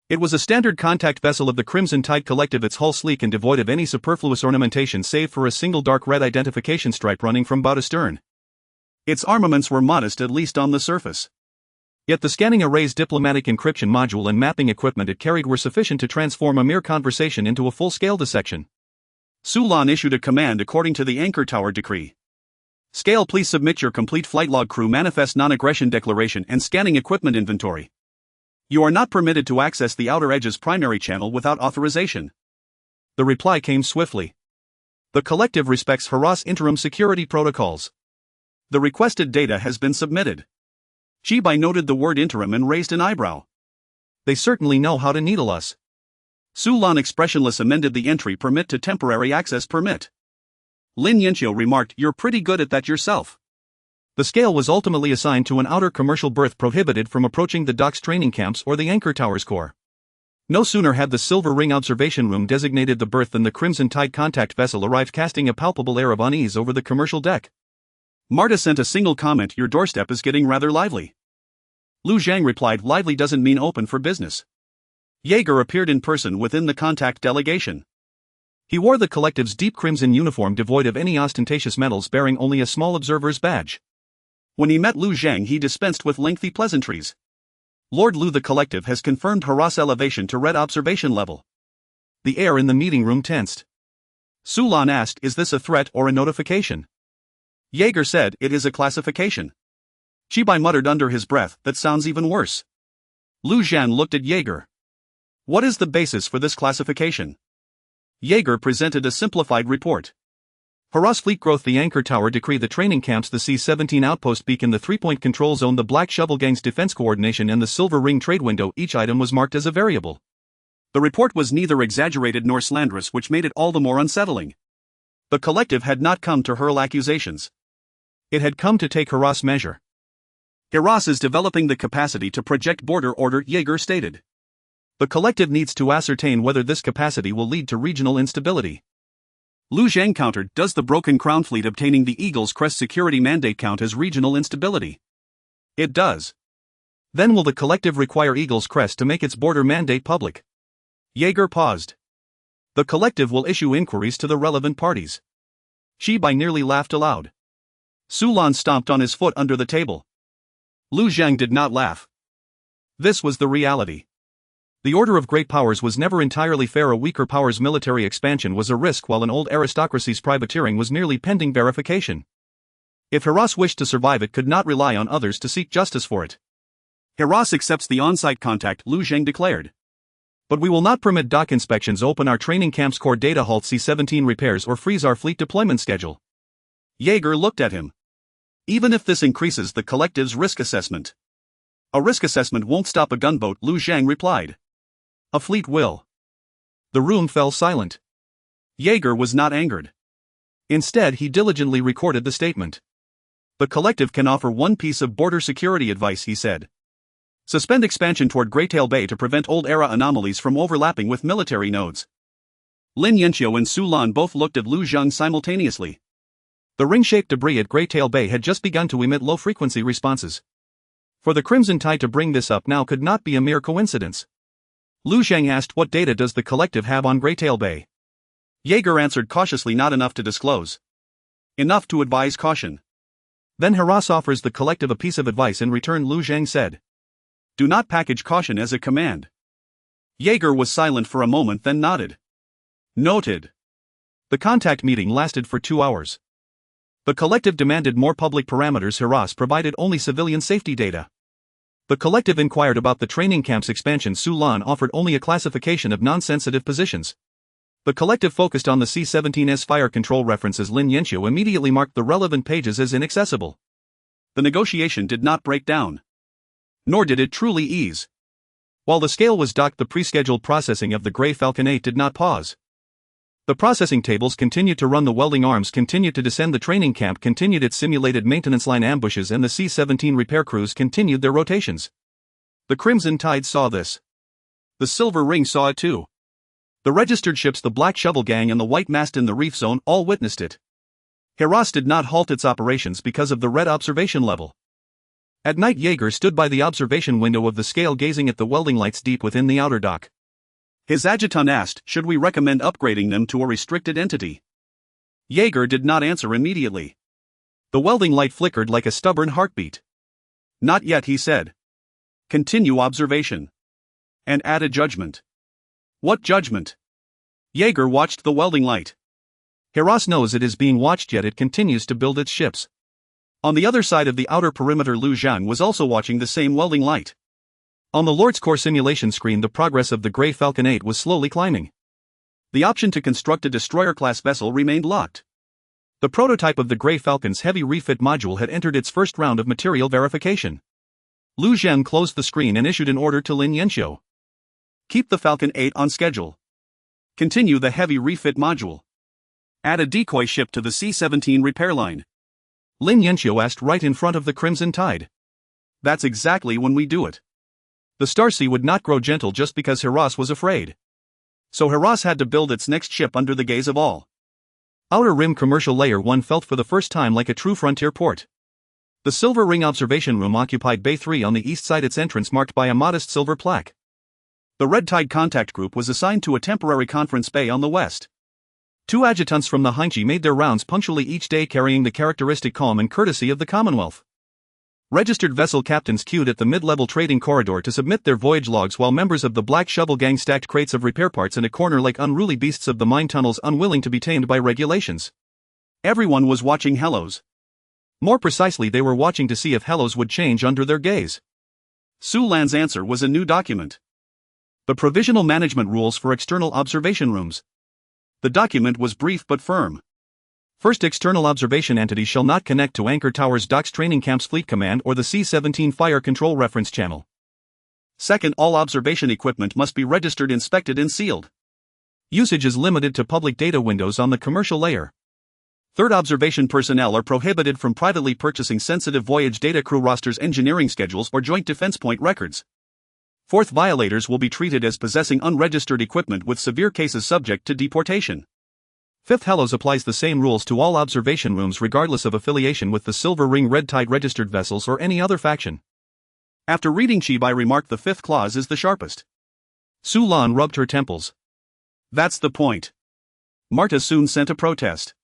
It was a standard contact vessel of the Crimson Tide Collective, its hull sleek and devoid of any superfluous ornamentation save for a single dark red identification stripe running from bow to stern. Its armaments were modest, at least on the surface. Yet the scanning array's diplomatic encryption module and mapping equipment it carried were sufficient to transform a mere conversation into a full-scale dissection. Sulan issued a command according to the Anchor Tower Decree. Scale, please submit your complete flight log, crew manifest, non-aggression declaration, and scanning equipment inventory. You are not permitted to access the outer edge's primary channel without authorization. The reply came swiftly. The Collective respects Herass interim security protocols. The requested data has been submitted. Chibai noted the word interim and raised an eyebrow. They certainly know how to needle us. Sulan, expressionless, amended the entry permit to temporary access permit. Lin Yanqiu remarked, "You're pretty good at that yourself." The scale was ultimately assigned to an outer commercial berth prohibited from approaching the dock's training camps or the Anchor Tower's core. No sooner had the Silver Ring observation room designated the berth than the Crimson Tide contact vessel arrived, casting a palpable air of unease over the commercial deck. Marta sent a single comment, "Your doorstep is getting rather lively." Lu Zhang replied, "Lively doesn't mean open for business." Jaeger appeared in person within the contact delegation. He wore the Collective's deep crimson uniform devoid of any ostentatious medals, bearing only a small observer's badge. When he met Lu Zhang, he dispensed with lengthy pleasantries. "Lord Lu, the Collective has confirmed Herass elevation to Red Observation level." The air in the meeting room tensed. Sulan asked, "Is this a threat or a notification?" Jaeger said, "It is a classification." Chibai muttered under his breath, "That sounds even worse." Lu Zhan looked at Jaeger. "What is the basis for this classification?" Jaeger presented a simplified report. Herass fleet growth, the Anchor Tower Decree, the training camps, the C-17 outpost beacon, the 3-point control zone, the Black Shovel Gang's defense coordination, and the Silver Ring trade window. Each item was marked as a variable. The report was neither exaggerated nor slanderous, which made it all the more unsettling. The Collective had not come to hurl accusations. It had come to take Herass measure. Herass is developing the capacity to project border order, Jaeger stated. The Collective needs to ascertain whether this capacity will lead to regional instability. Lu Zhang countered, "Does the Broken Crown fleet obtaining the Eagle's Crest security mandate count as regional instability?" "It does." "Then will the Collective require Eagle's Crest to make its border mandate public?" Jaeger paused. "The Collective will issue inquiries to the relevant parties." Chibai nearly laughed aloud. Sulan stomped on his foot under the table. Lu Zhang did not laugh. This was the reality. The order of great powers was never entirely fair. A weaker power's military expansion was a risk, while an old aristocracy's privateering was merely pending verification. If Herass wished to survive, it could not rely on others to seek justice for it. "Herass accepts the on-site contact," Lu Zhang declared. "But we will not permit dock inspections, open our training camps, core data halt, C-17 repairs, or freeze our fleet deployment schedule." Jaeger looked at him. "Even if this increases the Collective's risk assessment." "A risk assessment won't stop a gunboat," Lu Zhang replied. "A fleet will." The room fell silent. Jaeger was not angered. Instead, he diligently recorded the statement. "The Collective can offer one piece of border security advice," he said. "Suspend expansion toward Greytail Bay to prevent old-era anomalies from overlapping with military nodes." Lin Yanqiu and Sulan both looked at Lu Zhang simultaneously. The ring-shaped debris at Greytail Bay had just begun to emit low-frequency responses. For the Crimson Tide to bring this up now could not be a mere coincidence. Lu Zhang asked, "What data does the Collective have on Greytail Bay?" Jaeger answered cautiously, "Not enough to disclose. Enough to advise caution." "Then Herass offers the Collective a piece of advice in return," Lu Zhang said. "Do not package caution as a command." Jaeger was silent for a moment, then nodded. "Noted." The contact meeting lasted for 2 hours. The Collective demanded more public parameters. Herass provided only civilian safety data. The Collective inquired about the training camp's expansion. Sulan offered only a classification of non-sensitive positions. The Collective focused on the C-17's fire control references. Lin Yanqiu immediately marked the relevant pages as inaccessible. The negotiation did not break down. Nor did it truly ease. While the scale was docked, the pre-scheduled processing of the Grey Falcon 8 did not pause. The processing tables continued to run, the welding arms continued to descend, the training camp continued its simulated maintenance line ambushes, and the C-17 repair crews continued their rotations. The Crimson Tide saw this. The Silver Ring saw it too. The registered ships, the Black Shovel Gang and the White Mast in the reef zone all witnessed it. Herass did not halt its operations because of the red observation level. At night, Jaeger stood by the observation window of the scale gazing at the welding lights deep within the outer dock. His adjutant asked, should we recommend upgrading them to a restricted entity? Jaeger did not answer immediately. The welding light flickered like a stubborn heartbeat. Not yet, he said. Continue observation. And add a judgment. What judgment? Jaeger watched the welding light. Herass knows it is being watched, yet it continues to build its ships. On the other side of the outer perimeter, Lu Zhang was also watching the same welding light. On the Lord's Core simulation screen, the progress of the Grey Falcon 8 was slowly climbing. The option to construct a destroyer-class vessel remained locked. The prototype of the Grey Falcon's heavy refit module had entered its first round of material verification. Lu Zhen closed the screen and issued an order to Lin Yanxiu. Keep the Falcon 8 on schedule. Continue the heavy refit module. Add a decoy ship to the C-17 repair line. Lin Yanxiu asked right in front of the Crimson Tide. That's exactly when we do it. The Starsea would not grow gentle just because Herass was afraid. So Herass had to build its next ship under the gaze of all. Outer Rim Commercial Layer 1 felt for the first time like a true frontier port. The Silver Ring Observation Room occupied Bay 3 on the east side, its entrance marked by a modest silver plaque. The Red Tide Contact Group was assigned to a temporary conference bay on the west. 2 adjutants from the Heinchi made their rounds punctually each day, carrying the characteristic calm and courtesy of the Commonwealth. Registered vessel captains queued at the mid-level trading corridor to submit their voyage logs, while members of the Black Shovel Gang stacked crates of repair parts in a corner like unruly beasts of the mine tunnels, unwilling to be tamed by regulations. Everyone was watching Hellos. More precisely, they were watching to see if Hellos would change under their gaze. Su Lan's answer was a new document. The Provisional Management Rules for External Observation Rooms. The document was brief but firm. First, external observation entities shall not connect to anchor towers, docks, training camps, fleet command, or the C-17 fire control reference channel. Second, all observation equipment must be registered, inspected, and sealed. Usage is limited to public data windows on the commercial layer. Third, observation personnel are prohibited from privately purchasing sensitive voyage data, crew rosters, engineering schedules, or joint defense point records. Fourth, violators will be treated as possessing unregistered equipment, with severe cases subject to deportation. Fifth, Hellos applies the same rules to all observation rooms regardless of affiliation with the Silver Ring Red Tide registered vessels or any other faction. After reading, Chibai remarked the fifth clause is the sharpest. Su Lan rubbed her temples. That's the point. Marta soon sent a protest.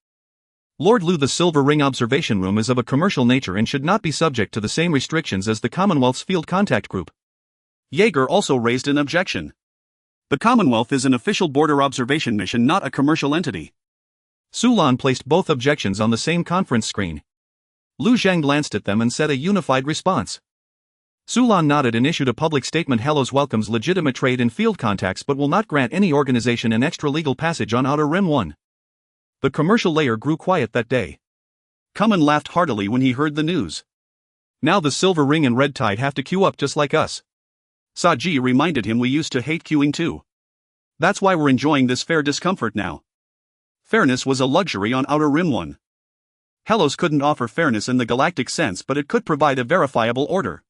Lord Lu, the Silver Ring observation room is of a commercial nature and should not be subject to the same restrictions as the Commonwealth's Field Contact Group. Jaeger also raised an objection. The Commonwealth is an official border observation mission, not a commercial entity. Su Lan placed both objections on the same conference screen. Lu Zhang glanced at them and said a unified response. Su Lan nodded and issued a public statement. Hellos welcomes legitimate trade and field contacts but will not grant any organization an extra legal passage on Outer Rim 1. The commercial layer grew quiet that day. Kamen laughed heartily when he heard the news. Now the Silver Ring and Red Tide have to queue up just like us. Saji reminded him we used to hate queuing too. That's why we're enjoying this fair discomfort now. Fairness was a luxury on Outer Rim 1. Hellos couldn't offer fairness in the galactic sense, but it could provide a verifiable order.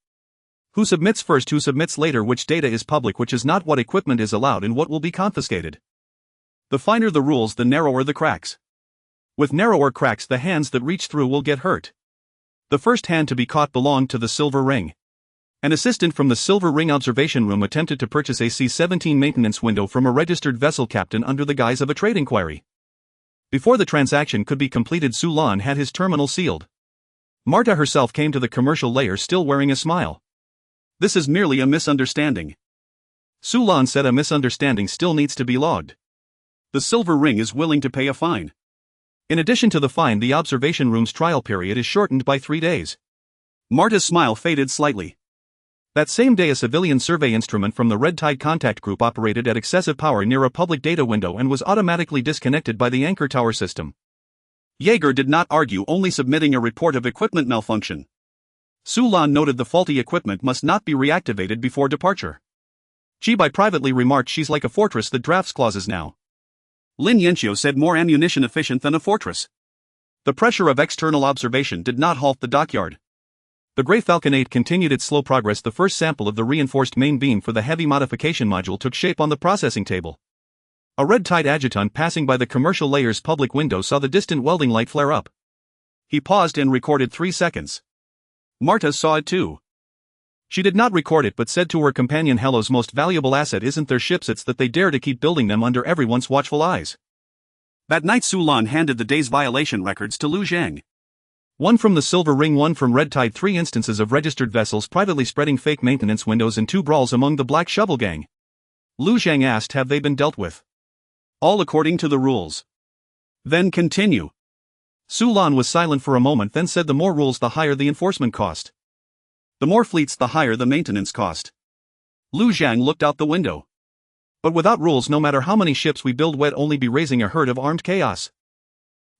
Who submits first, who submits later, which data is public, which is not, what equipment is allowed and what will be confiscated. The finer the rules, the narrower the cracks. With narrower cracks, the hands that reach through will get hurt. The first hand to be caught belonged to the Silver Ring. An assistant from the Silver Ring observation room attempted to purchase a C-17 maintenance window from a registered vessel captain under the guise of a trade inquiry. Before the transaction could be completed, Su Lan had his terminal sealed. Marta herself came to the commercial layer still wearing a smile. This is merely a misunderstanding. Su Lan said a misunderstanding still needs to be logged. The Silver Ring is willing to pay a fine. In addition to the fine, the observation room's trial period is shortened by 3 days. Marta's smile faded slightly. That same day, a civilian survey instrument from the Red Tide Contact Group operated at excessive power near a public data window and was automatically disconnected by the anchor tower system. Jaeger did not argue, only submitting a report of equipment malfunction. Su Lan noted the faulty equipment must not be reactivated before departure. Chibai privately remarked, she's like a fortress that drafts clauses now. Lin Yanxiu said, more ammunition efficient than a fortress. The pressure of external observation did not halt the dockyard. The Grey Falcon 8 continued its slow progress. The first sample of the reinforced main beam for the heavy modification module took shape on the processing table. A red-tide adjutant passing by the commercial layer's public window saw the distant welding light flare up. He paused and recorded 3 seconds. Marta saw it too. She did not record it but said to her companion, "Hello's most valuable asset isn't their ships, it's that they dare to keep building them under everyone's watchful eyes." That night Su Lan handed the day's violation records to Lu Zhang. One from the Silver Ring, one from Red Tide, 3 instances of registered vessels privately spreading fake maintenance windows, and 2 brawls among the Black Shovel Gang. Lu Zhang asked, "Have they been dealt with?" "All according to the rules." "Then continue." Su Lan was silent for a moment, then said, "The more rules, the higher the enforcement cost. The more fleets, the higher the maintenance cost." Lu Zhang looked out the window. "But without rules, no matter how many ships we build, we'd only be raising a herd of armed chaos."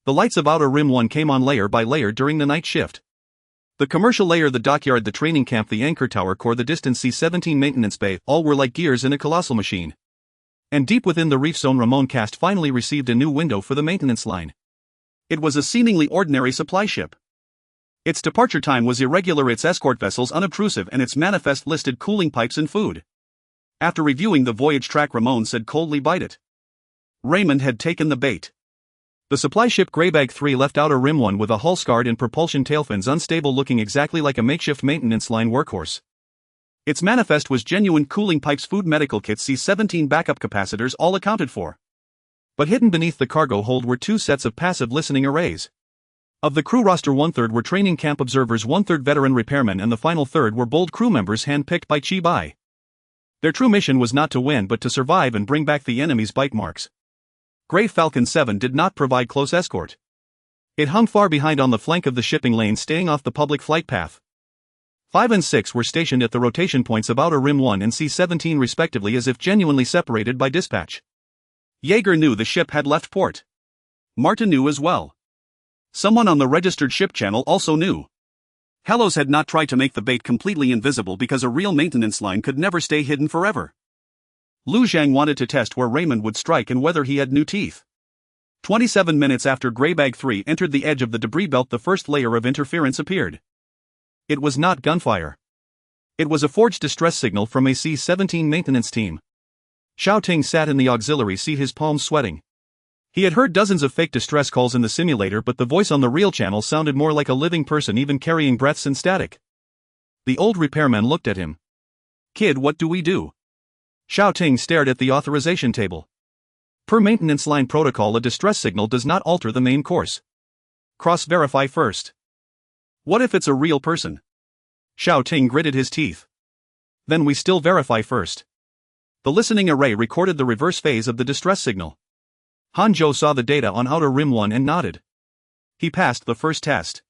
The lights of Outer Rim 1 came on layer by layer during the night shift. The commercial layer, the dockyard, the training camp, the anchor tower core, the distant C-17 maintenance bay, all were like gears in a colossal machine. And deep within the reef zone, Ramon Cast finally received a new window for the maintenance line. It was a seemingly ordinary supply ship. Its departure time was irregular, its escort vessels unobtrusive, and its manifest listed cooling pipes and food. After reviewing the voyage track, Ramon said coldly, "Bite it." Raymond had taken the bait. The supply ship Greybag 3 left Outer Rim 1 with a hull scarred and propulsion tailfins unstable, looking exactly like a makeshift maintenance line workhorse. Its manifest was genuine cooling pipes, food, medical kits, C-17 backup capacitors, all accounted for. But hidden beneath the cargo hold were 2 sets of passive listening arrays. Of the crew roster, 1/3 were training camp observers, 1/3 veteran repairmen, and the final third were bold crew members handpicked by Chi Bai. Their true mission was not to win but to survive and bring back the enemy's bite marks. Grey Falcon 7 did not provide close escort. It hung far behind on the flank of the shipping lane, staying off the public flight path. 5 and 6 were stationed at the rotation points of Outer Rim 1 and C-17 respectively, as if genuinely separated by dispatch. Jaeger knew the ship had left port. Marta knew as well. Someone on the registered ship channel also knew. Hellos had not tried to make the bait completely invisible because a real maintenance line could never stay hidden forever. Lu Zhang wanted to test where Raymond would strike and whether he had new teeth. 27 minutes after Greybag 3 entered the edge of the debris belt, the first layer of interference appeared. It was not gunfire. It was a forged distress signal from a C-17 maintenance team. Xiao Ting sat in the auxiliary seat, his palms sweating. He had heard dozens of fake distress calls in the simulator, but the voice on the real channel sounded more like a living person, even carrying breaths and static. The old repairman looked at him. "Kid, what do we do?" Xiao Ting stared at the authorization table. "Per maintenance line protocol, a distress signal does not alter the main course. Cross-verify first." "What if it's a real person?" Xiao Ting gritted his teeth. "Then we still verify first." The listening array recorded the reverse phase of the distress signal. Hanzhou saw the data on Outer Rim 1 and nodded. He passed the first test.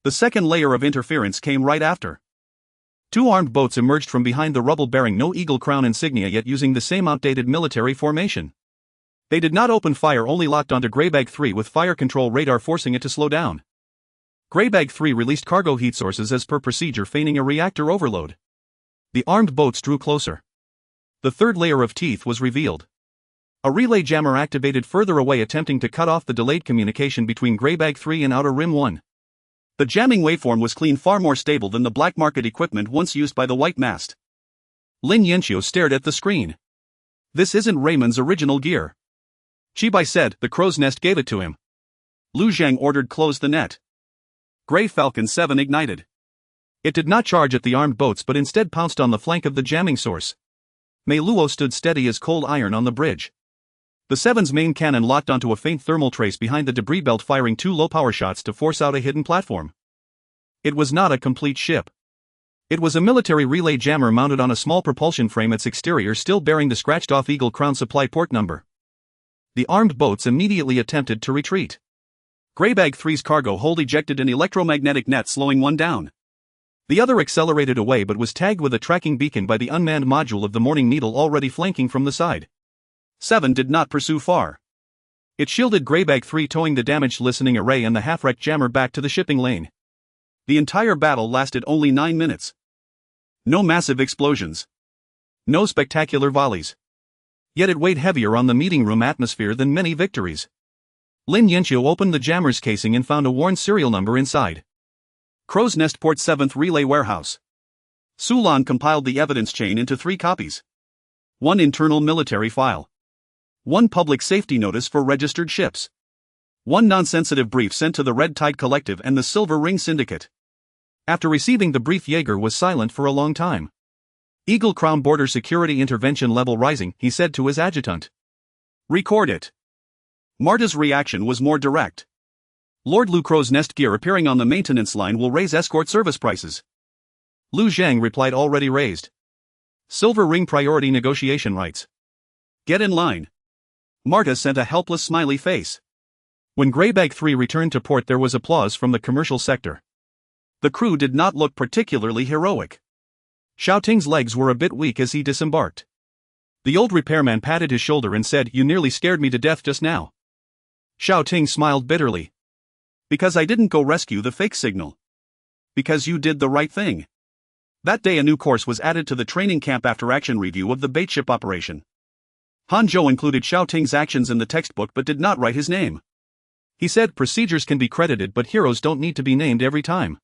The second layer of interference came right after. 2 armed boats emerged from behind the rubble bearing no Eagle Crown insignia, yet using the same outdated military formation. They did not open fire, only locked onto Greybag 3 with fire control radar, forcing it to slow down. Greybag 3 released cargo heat sources as per procedure, feigning a reactor overload. The armed boats drew closer. The third layer of teeth was revealed. A relay jammer activated further away, attempting to cut off the delayed communication between Greybag 3 and Outer Rim 1. The jamming waveform was clean, far more stable than the black market equipment once used by the White Mast. Lin Yanxiu stared at the screen. "This isn't Raymond's original gear." Chibai said, "The crow's nest gave it to him." Lu Zhang ordered, "Close the net." Grey Falcon 7 ignited. It did not charge at the armed boats but instead pounced on the flank of the jamming source. Mei Luo stood steady as cold iron on the bridge. The 7's main cannon locked onto a faint thermal trace behind the debris belt, firing 2 low-power shots to force out a hidden platform. It was not a complete ship. It was a military relay jammer mounted on a small propulsion frame, its exterior still bearing the scratched-off Eagle Crown supply port number. The armed boats immediately attempted to retreat. Greybag 3's cargo hold ejected an electromagnetic net, slowing one down. The other accelerated away but was tagged with a tracking beacon by the unmanned module of the Morning Needle already flanking from the side. 7 did not pursue far. It shielded Greybag 3, towing the damaged listening array and the half-wrecked jammer back to the shipping lane. The entire battle lasted only 9 minutes. No massive explosions. No spectacular volleys. Yet it weighed heavier on the meeting room atmosphere than many victories. Lin Yanxiu opened the jammer's casing and found a worn serial number inside. Crow's Nest Port 7th Relay Warehouse. Sulan compiled the evidence chain into 3 copies. 1 internal military file. 1 public safety notice for registered ships. 1 non-sensitive brief sent to the Red Tide Collective and the Silver Ring Syndicate. After receiving the brief, Jaeger was silent for a long time. Eagle Crown Border Security Intervention level rising, he said to his adjutant. Record it. Marta's reaction was more direct. Lord Lu Crow's Nest gear appearing on the maintenance line will raise escort service prices. Lu Zhang replied, already raised. Silver Ring priority negotiation rights. Get in line. Marta sent a helpless smiley face. When Greybag 3 returned to port, there was applause from the commercial sector. The crew did not look particularly heroic. Xiao Ting's legs were a bit weak as he disembarked. The old repairman patted his shoulder and said, "You nearly scared me to death just now." Xiao Ting smiled bitterly. Because I didn't go rescue the fake signal. Because you did the right thing. That day a new course was added to the training camp after action review of the bait ship operation. Han Zhou included Xiao Ting's actions in the textbook but did not write his name. He said, procedures can be credited but heroes don't need to be named every time.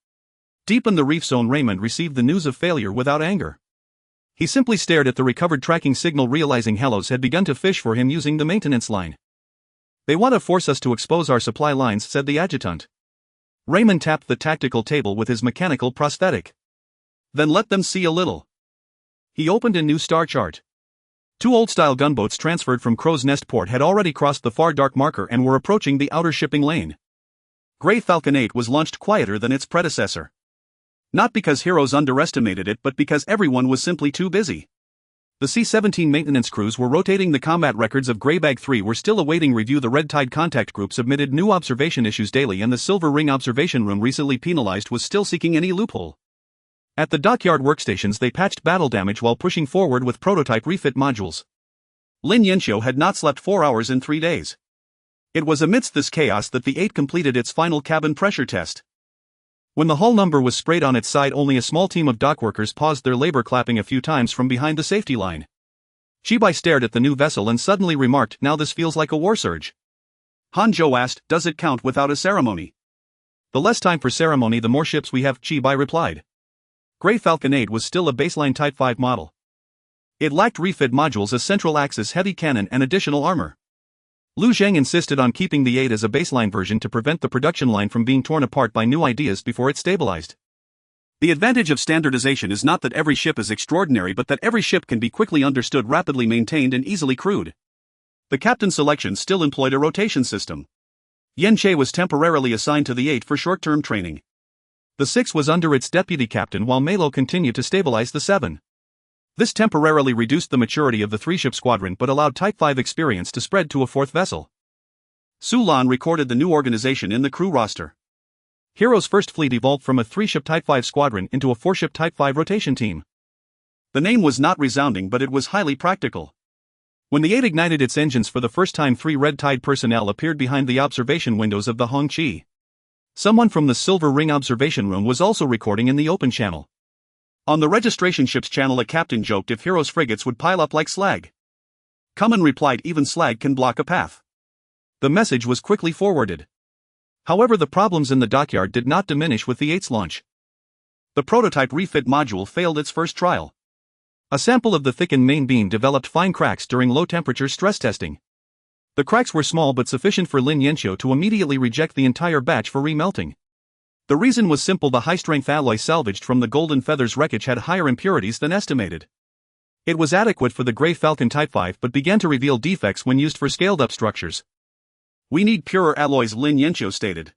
Deep in the reef zone, Raymond received the news of failure without anger. He simply stared at the recovered tracking signal, realizing Hellos had begun to fish for him using the maintenance line. They want to force us to expose our supply lines, said the adjutant. Raymond tapped the tactical table with his mechanical prosthetic. Then let them see a little. He opened a new star chart. 2 old-style gunboats transferred from Crow's Nest port had already crossed the far dark marker and were approaching the outer shipping lane. Grey Falcon 8 was launched quieter than its predecessor. Not because heroes underestimated it but because everyone was simply too busy. The C-17 maintenance crews were rotating the combat records of Greybag 3 were still awaiting review. The Red Tide Contact Group submitted new observation issues daily and the Silver Ring Observation Room, recently penalized, was still seeking any loophole. At the dockyard workstations they patched battle damage while pushing forward with prototype refit modules. Lin Yanxiu had not slept 4 hours in 3 days. It was amidst this chaos that the 8 completed its final cabin pressure test. When the hull number was sprayed on its side, only a small team of dockworkers paused their labor, clapping a few times from behind the safety line. Chibai stared at the new vessel and suddenly remarked, "Now this feels like a war surge." Han Zhou asked, "Does it count without a ceremony?" "The less time for ceremony the more ships we have," Chibai replied. Grey Falcon 8 was still a baseline Type 5 model. It lacked refit modules, a central axis heavy cannon and additional armor. Lu Zhang insisted on keeping the 8 as a baseline version to prevent the production line from being torn apart by new ideas before it stabilized. The advantage of standardization is not that every ship is extraordinary but that every ship can be quickly understood, rapidly maintained and easily crewed. The captain selection still employed a rotation system. Yen Che was temporarily assigned to the 8 for short-term training. The 6 was under its deputy captain while Melo continued to stabilize the 7. This temporarily reduced the maturity of the 3-ship squadron but allowed Type 5 experience to spread to a 4th vessel. Sulan recorded the new organization in the crew roster. Hero's first fleet evolved from a 3-ship Type 5 squadron into a 4-ship Type 5 rotation team. The name was not resounding but it was highly practical. When the 8 ignited its engines for the first time, 3 Red Tide personnel appeared behind the observation windows of the Hongqi. Someone from the Silver Ring Observation Room was also recording in the open channel. On the registration ship's channel a captain joked if Hero's frigates would pile up like slag. Kuman replied, "Even slag can block a path." The message was quickly forwarded. However, the problems in the dockyard did not diminish with the 8's launch. The prototype refit module failed its first trial. A sample of the thickened main beam developed fine cracks during low-temperature stress testing. The cracks were small but sufficient for Lin Yanxiu to immediately reject the entire batch for remelting. The reason was simple: the high-strength alloy salvaged from the Golden Feather's wreckage had higher impurities than estimated. It was adequate for the Grey Falcon Type 5 but began to reveal defects when used for scaled-up structures. "We need purer alloys," Lin Yanxiu stated.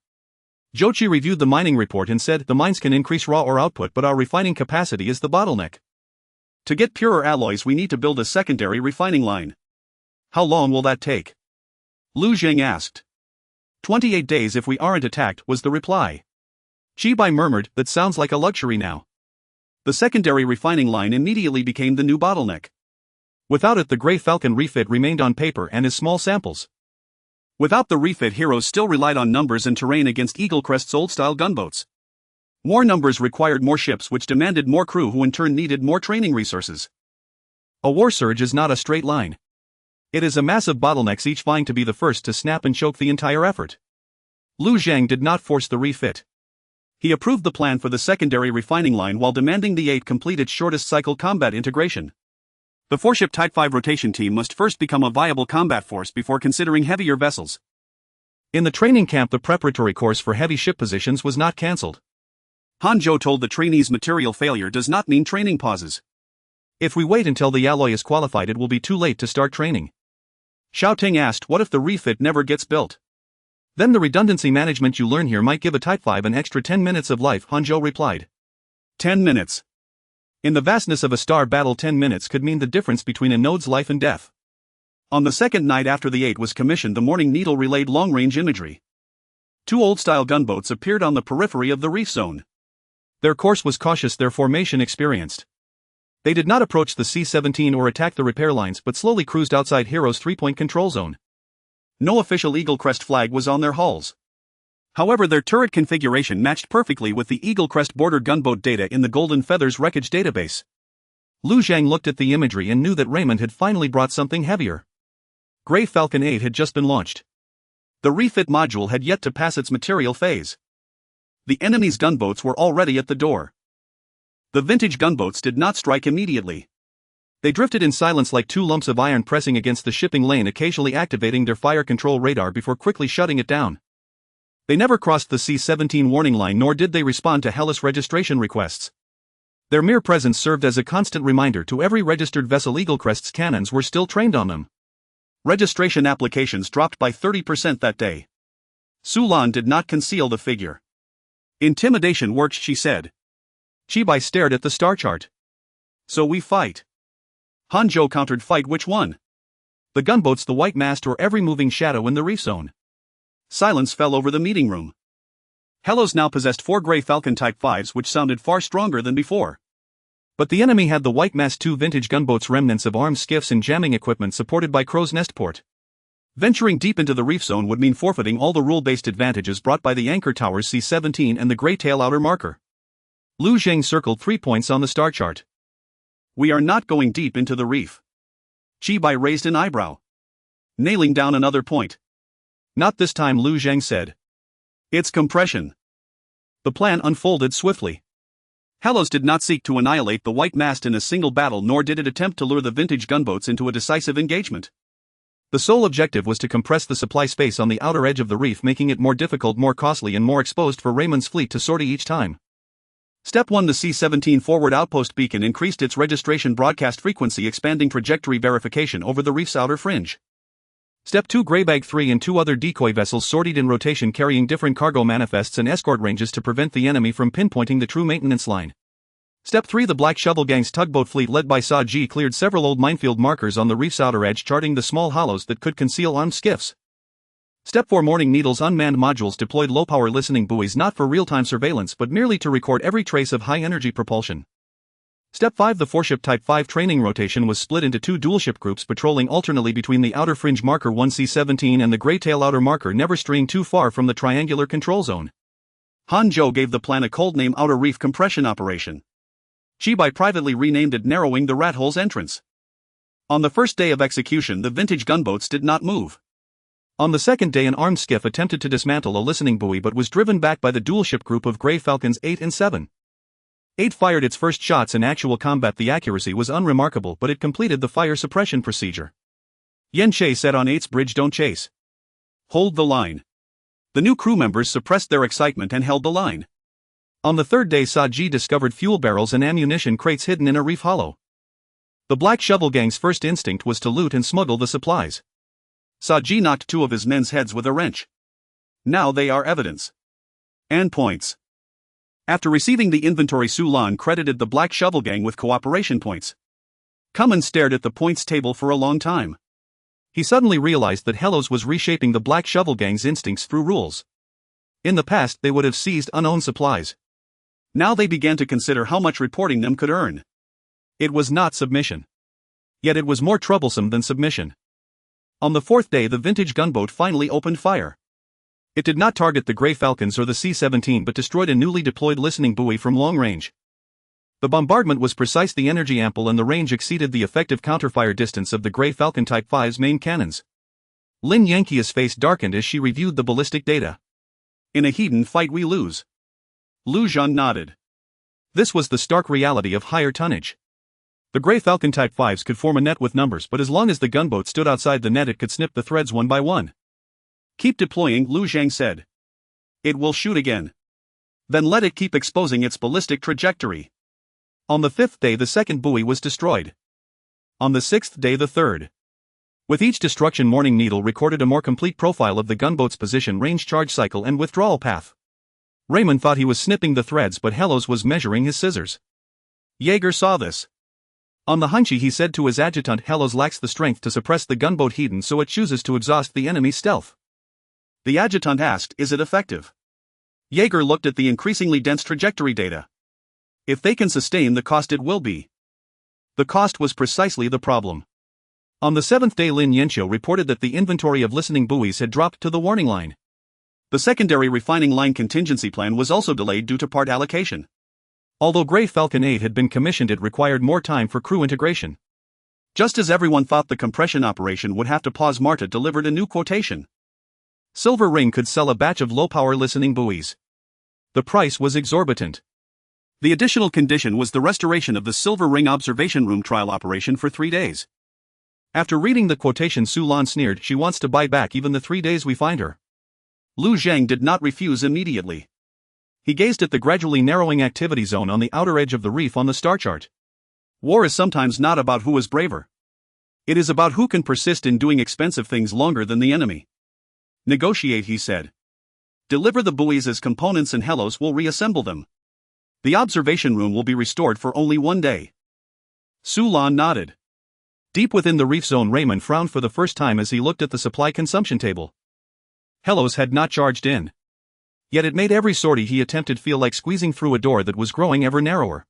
Jochi reviewed the mining report and said, "The mines can increase raw ore output but our refining capacity is the bottleneck. To get purer alloys we need to build a secondary refining line." "How long will that take?" Lu Zhang asked. 28 days if we aren't attacked," was the reply. Chibai murmured, "That sounds like a luxury now." The secondary refining line immediately became the new bottleneck. Without it the Grey Falcon refit remained on paper and as small samples. Without the refit, heroes still relied on numbers and terrain against Eaglecrest's old-style gunboats. More numbers required more ships, which demanded more crew, who in turn needed more training resources. A war surge is not a straight line. It is a mass of bottlenecks, each vying to be the first to snap and choke the entire effort. Lu Zhang did not force the refit. He approved the plan for the secondary refining line while demanding the 8 complete its shortest cycle combat integration. The 4-ship Type 5 rotation team must first become a viable combat force before considering heavier vessels. In the training camp, the preparatory course for heavy ship positions was not cancelled. Hanzhou told the trainees material failure does not mean training pauses. If we wait until the alloy is qualified, it will be too late to start training. Xiaoting asked, what if the refit never gets built? Then the redundancy management you learn here might give a Type 5 an extra 10 minutes of life, Hanzhou replied. 10 minutes. In the vastness of a star battle, 10 minutes could mean the difference between a node's life and death. On the second night after the 8 was commissioned, the Morning Needle relayed long-range imagery. 2 old-style gunboats appeared on the periphery of the reef zone. Their course was cautious, their formation experienced. They did not approach the C-17 or attack the repair lines but slowly cruised outside Hero's 3-point control zone. No official Eagle Crest flag was on their hulls. However, their turret configuration matched perfectly with the Eagle Crest border gunboat data in the Golden Feathers wreckage database. Lu Zhang looked at the imagery and knew that Raymond had finally brought something heavier. Grey Falcon 8 had just been launched. The refit module had yet to pass its material phase. The enemy's gunboats were already at the door. The vintage gunboats did not strike immediately. They drifted in silence like 2 lumps of iron pressing against the shipping lane, occasionally activating their fire control radar before quickly shutting it down. They never crossed the C-17 warning line, nor did they respond to Hellas registration requests. Their mere presence served as a constant reminder to every registered vessel Eaglecrest's cannons were still trained on them. Registration applications dropped by 30% that day. Su Lan did not conceal the figure. Intimidation worked, she said. Chibai stared at the star chart. So we fight. Hanzhou countered, fight which one? The gunboats, the white mast, or every moving shadow in the reef zone. Silence fell over the meeting room. Hellos now possessed 4 Grey Falcon Type 5s, which sounded far stronger than before. But the enemy had the white mast, 2 vintage gunboats, remnants of armed skiffs and jamming equipment supported by Crow's Nest port. Venturing deep into the reef zone would mean forfeiting all the rule-based advantages brought by the anchor towers C-17 and the Grey Tail outer marker. Lu Zhang circled 3 points on the star chart. We are not going deep into the reef. Chibai raised an eyebrow. Nailing down another point. Not this time, Lu Zhang said. It's compression. The plan unfolded swiftly. Hellos did not seek to annihilate the white mast in a single battle, nor did it attempt to lure the vintage gunboats into a decisive engagement. The sole objective was to compress the supply space on the outer edge of the reef, making it more difficult, more costly, and more exposed for Raymond's fleet to sortie each time. Step 1. The C-17 forward outpost beacon increased its registration broadcast frequency, expanding trajectory verification over the reef's outer fringe. Step 2. Greybag 3 and 2 other decoy vessels sortied in rotation, carrying different cargo manifests and escort ranges to prevent the enemy from pinpointing the true maintenance line. Step 3. The Black Shovel Gang's tugboat fleet led by Sa Ji cleared several old minefield markers on the reef's outer edge, charting the small hollows that could conceal armed skiffs. Step 4. Morning Needle's unmanned modules deployed low-power listening buoys, not for real-time surveillance but merely to record every trace of high-energy propulsion. Step 5. The 4-ship Type 5 training rotation was split into 2 dual-ship groups, patrolling alternately between the outer fringe marker 1 C-17 and the Grey Tail outer marker, never straying too far from the triangular control zone. Hanzhou gave the plan a cold name: Outer Reef Compression Operation. Chibai privately renamed it Narrowing the Rat Hole's Entrance. On the first day of execution, the vintage gunboats did not move. On the second day, an armed skiff attempted to dismantle a listening buoy but was driven back by the dual-ship group of Grey Falcons 8 and 7. 8 fired its first shots in actual combat. The accuracy was unremarkable, but it completed the fire suppression procedure. Yen Che said on 8's bridge, "Don't chase. Hold the line." The new crew members suppressed their excitement and held the line. On the third day, Sa Ji discovered fuel barrels and ammunition crates hidden in a reef hollow. The Black Shovel Gang's first instinct was to loot and smuggle the supplies. Sa Ji knocked 2 of his men's heads with a wrench. Now they are evidence. And points. After receiving the inventory, Su Lan credited the Black Shovel Gang with cooperation points. Kuman stared at the points table for a long time. He suddenly realized that Hellos was reshaping the Black Shovel Gang's instincts through rules. In the past, they would have seized unowned supplies. Now they began to consider how much reporting them could earn. It was not submission. Yet it was more troublesome than submission. On the 4th day, the vintage gunboat finally opened fire. It did not target the Grey Falcons or the C-17 but destroyed a newly deployed listening buoy from long range. The bombardment was precise, the energy ample, and the range exceeded the effective counterfire distance of the Grey Falcon Type 5's main cannons. Lin Yankee's face darkened as she reviewed the ballistic data. In a heat-and fight we lose. Lu Zhang nodded. This was the stark reality of higher tonnage. The Grey Falcon Type 5s could form a net with numbers, but as long as the gunboat stood outside the net it could snip the threads one by one. Keep deploying, Lu Zhang said. It will shoot again. Then let it keep exposing its ballistic trajectory. On the 5th day the second buoy was destroyed. On the 6th day the third. With each destruction Morning Needle recorded a more complete profile of the gunboat's position, range, charge cycle and withdrawal path. Raymond thought he was snipping the threads, but Hellos was measuring his scissors. Jaeger saw this. On the Hunchi he said to his adjutant, Hellos lacks the strength to suppress the gunboat Hedon, so it chooses to exhaust the enemy's stealth. The adjutant asked, is it effective? Jaeger looked at the increasingly dense trajectory data. If they can sustain the cost, it will be. The cost was precisely the problem. On the 7th day Lin Yanqiu reported that the inventory of listening buoys had dropped to the warning line. The secondary refining line contingency plan was also delayed due to part allocation. Although Grey Falcon 8 had been commissioned, it required more time for crew integration. Just as everyone thought the compression operation would have to pause, Marta delivered a new quotation. Silver Ring could sell a batch of low-power listening buoys. The price was exorbitant. The additional condition was the restoration of the Silver Ring observation room trial operation for 3 days. After reading the quotation, Su Lan sneered, she wants to buy back even the 3 days we find her. Lu Zhang did not refuse immediately. He gazed at the gradually narrowing activity zone on the outer edge of the reef on the star chart. War is sometimes not about who is braver. It is about who can persist in doing expensive things longer than the enemy. Negotiate, he said. Deliver the buoys as components and Hellos will reassemble them. The observation room will be restored for only 1 day. Su Lan nodded. Deep within the reef zone, Raymond frowned for the first time as he looked at the supply consumption table. Hellos had not charged in. Yet it made every sortie he attempted feel like squeezing through a door that was growing ever narrower.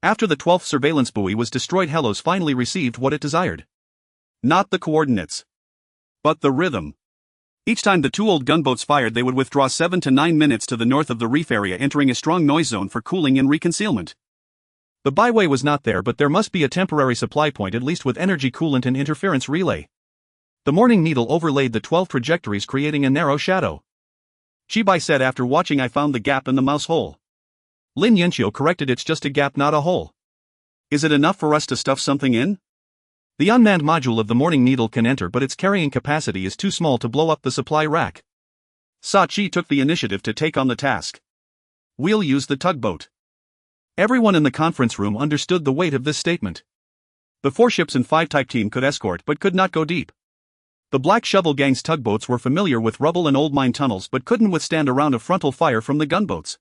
After the 12th surveillance buoy was destroyed, Hellos finally received what it desired. Not the coordinates, but the rhythm. Each time the 2 old gunboats fired, they would withdraw 7 to 9 minutes to the north of the reef area, entering a strong noise zone for cooling and reconcealment. The byway was not there, but there must be a temporary supply point, at least with energy coolant and interference relay. The Morning Needle overlaid the 12 trajectories, creating a narrow shadow. Chibai said after watching, I found the gap in the mouse hole. Lin Yanqiu corrected, it's just a gap, not a hole. Is it enough for us to stuff something in? The unmanned module of the Morning Needle can enter, but its carrying capacity is too small to blow up the supply rack. Sachi took the initiative to take on the task. We'll use the tugboat. Everyone in the conference room understood the weight of this statement. The 4 ships and 5 type team could escort but could not go deep. The Black Shovel Gang's tugboats were familiar with rubble and old mine tunnels but couldn't withstand a round of frontal fire from the gunboats.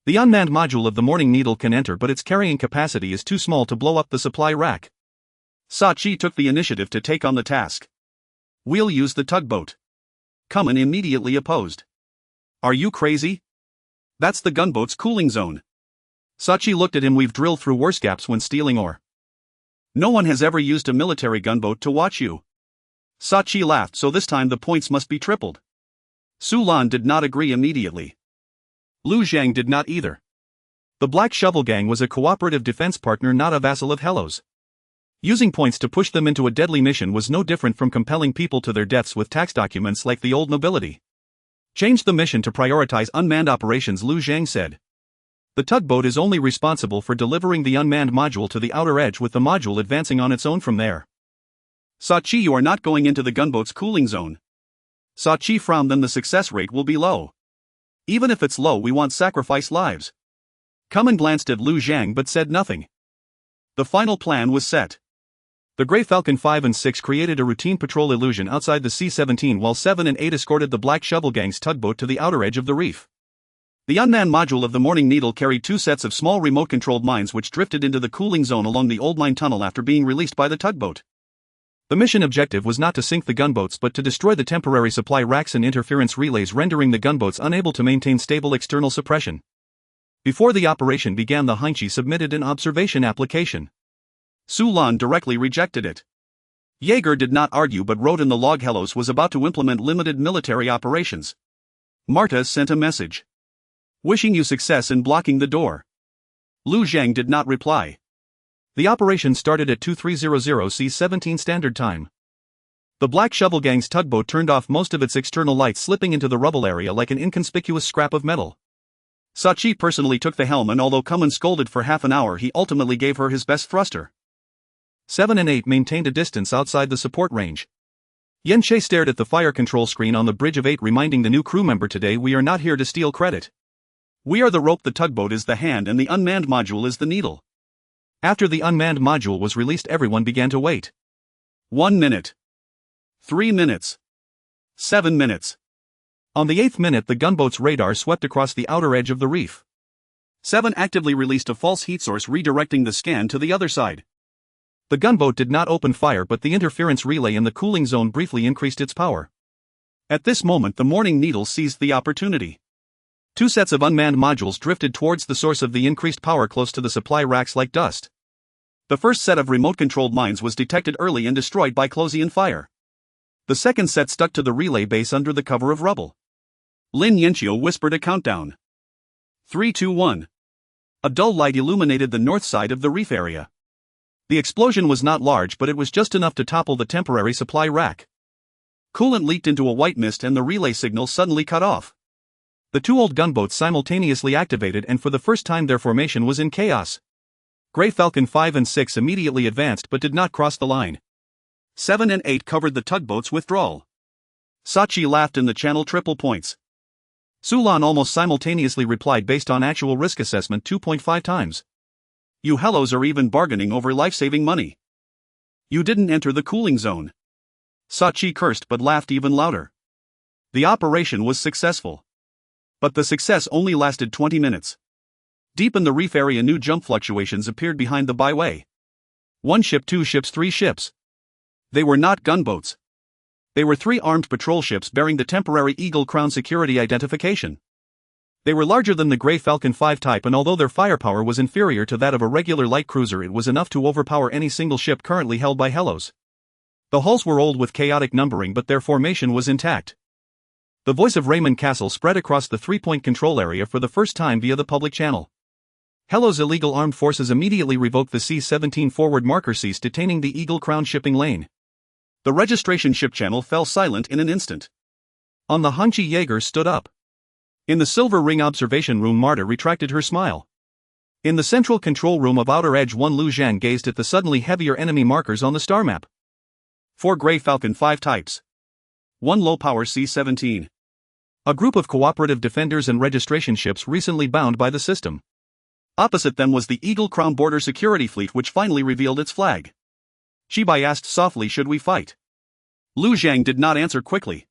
The unmanned module of the Morning Needle can enter, but its carrying capacity is too small to blow up the supply rack. Sachi took the initiative to take on the task. We'll use the tugboat. Kuman immediately opposed. Are you crazy? That's the gunboat's cooling zone. Sachi looked at him. We've drilled through worse gaps when stealing ore. No one has ever used a military gunboat to watch you. Sachi laughed, so this time the points must be tripled. Su Lan did not agree immediately. Lu Zhang did not either. The Black Shovel Gang was a cooperative defense partner, not a vassal of Hellos. Using points to push them into a deadly mission was no different from compelling people to their deaths with tax documents like the old nobility. Change the mission to prioritize unmanned operations, Lu Zhang said. The tugboat is only responsible for delivering the unmanned module to the outer edge, with the module advancing on its own from there. Sachi, you are not going into the gunboat's cooling zone. Sachi frowned. Then the success rate will be low. Even if it's low, we won't sacrifice lives. Kuman glanced at Lu Zhang but said nothing. The final plan was set. The Grey Falcon 5 and 6 created a routine patrol illusion outside the C-17 while 7 and 8 escorted the Black Shovel Gang's tugboat to the outer edge of the reef. The unmanned module of the Morning Needle carried 2 sets of small remote-controlled mines which drifted into the cooling zone along the old mine tunnel after being released by the tugboat. The mission objective was not to sink the gunboats but to destroy the temporary supply racks and interference relays, rendering the gunboats unable to maintain stable external suppression. Before the operation began, the Heinchi submitted an observation application. Su Lan directly rejected it. Jaeger did not argue but wrote in the log, Hellos was about to implement limited military operations. Marta sent a message. Wishing you success in blocking the door. Lu Zhang did not reply. The operation started at 2300 C-17 Standard Time. The Black Shovel Gang's tugboat turned off most of its external lights, slipping into the rubble area like an inconspicuous scrap of metal. Sachi personally took the helm, and although Kuman scolded for half an hour, he ultimately gave her his best thruster. 7 and 8 maintained a distance outside the support range. Yenche stared at the fire control screen on the bridge of 8, reminding the new crew member, today we are not here to steal credit. We are the rope, the tugboat is the hand, and the unmanned module is the needle. After the unmanned module was released, everyone began to wait. 1 minute. 3 minutes. 7 minutes. On the 8th minute, the gunboat's radar swept across the outer edge of the reef. 7 actively released a false heat source, redirecting the scan to the other side. The gunboat did not open fire, but the interference relay in the cooling zone briefly increased its power. At this moment, the Morning Needle seized the opportunity. 2 sets of unmanned modules drifted towards the source of the increased power close to the supply racks like dust. The first set of remote-controlled mines was detected early and destroyed by Closian fire. The second set stuck to the relay base under the cover of rubble. Lin Yenchio whispered a countdown. 3, 2, 1. A dull light illuminated the north side of the reef area. The explosion was not large, but it was just enough to topple the temporary supply rack. Coolant leaked into a white mist and the relay signal suddenly cut off. The 2 old gunboats simultaneously activated, and for the first time their formation was in chaos. Grey Falcon 5 and 6 immediately advanced but did not cross the line. 7 and 8 covered the tugboat's withdrawal. Sachi laughed in the channel triple points. Sulan almost simultaneously replied based on actual risk assessment 2.5 times. You hellos are even bargaining over life-saving money. You didn't enter the cooling zone. Sachi cursed but laughed even louder. The operation was successful. But the success only lasted 20 minutes. Deep in the reef area, new jump fluctuations appeared behind the byway. 1 ship, 2 ships, 3 ships. They were not gunboats. They were 3 armed patrol ships bearing the temporary Eagle Crown security identification. They were larger than the Grey Falcon 5 type, and although their firepower was inferior to that of a regular light cruiser, it was enough to overpower any single ship currently held by Hellos. The hulls were old with chaotic numbering, but their formation was intact. The voice of Raymond Castle spread across the 3-point control area for the first time via the public channel. Hellos illegal armed forces immediately revoked the C-17 forward marker, ceased detaining the Eagle Crown shipping lane. The registration ship channel fell silent in an instant. On the Hanchi Jaeger stood up. In the Silver Ring observation room, Marta retracted her smile. In the central control room of Outer Edge 1, Lu Zhang gazed at the suddenly heavier enemy markers on the star map. 4 Grey Falcon 5 types. 1 low-power C-17. A group of cooperative defenders and registration ships recently bound by the system. Opposite them was the Eagle Crown border security fleet, which finally revealed its flag. Shibai asked softly, should we fight? Lu Zhang did not answer quickly.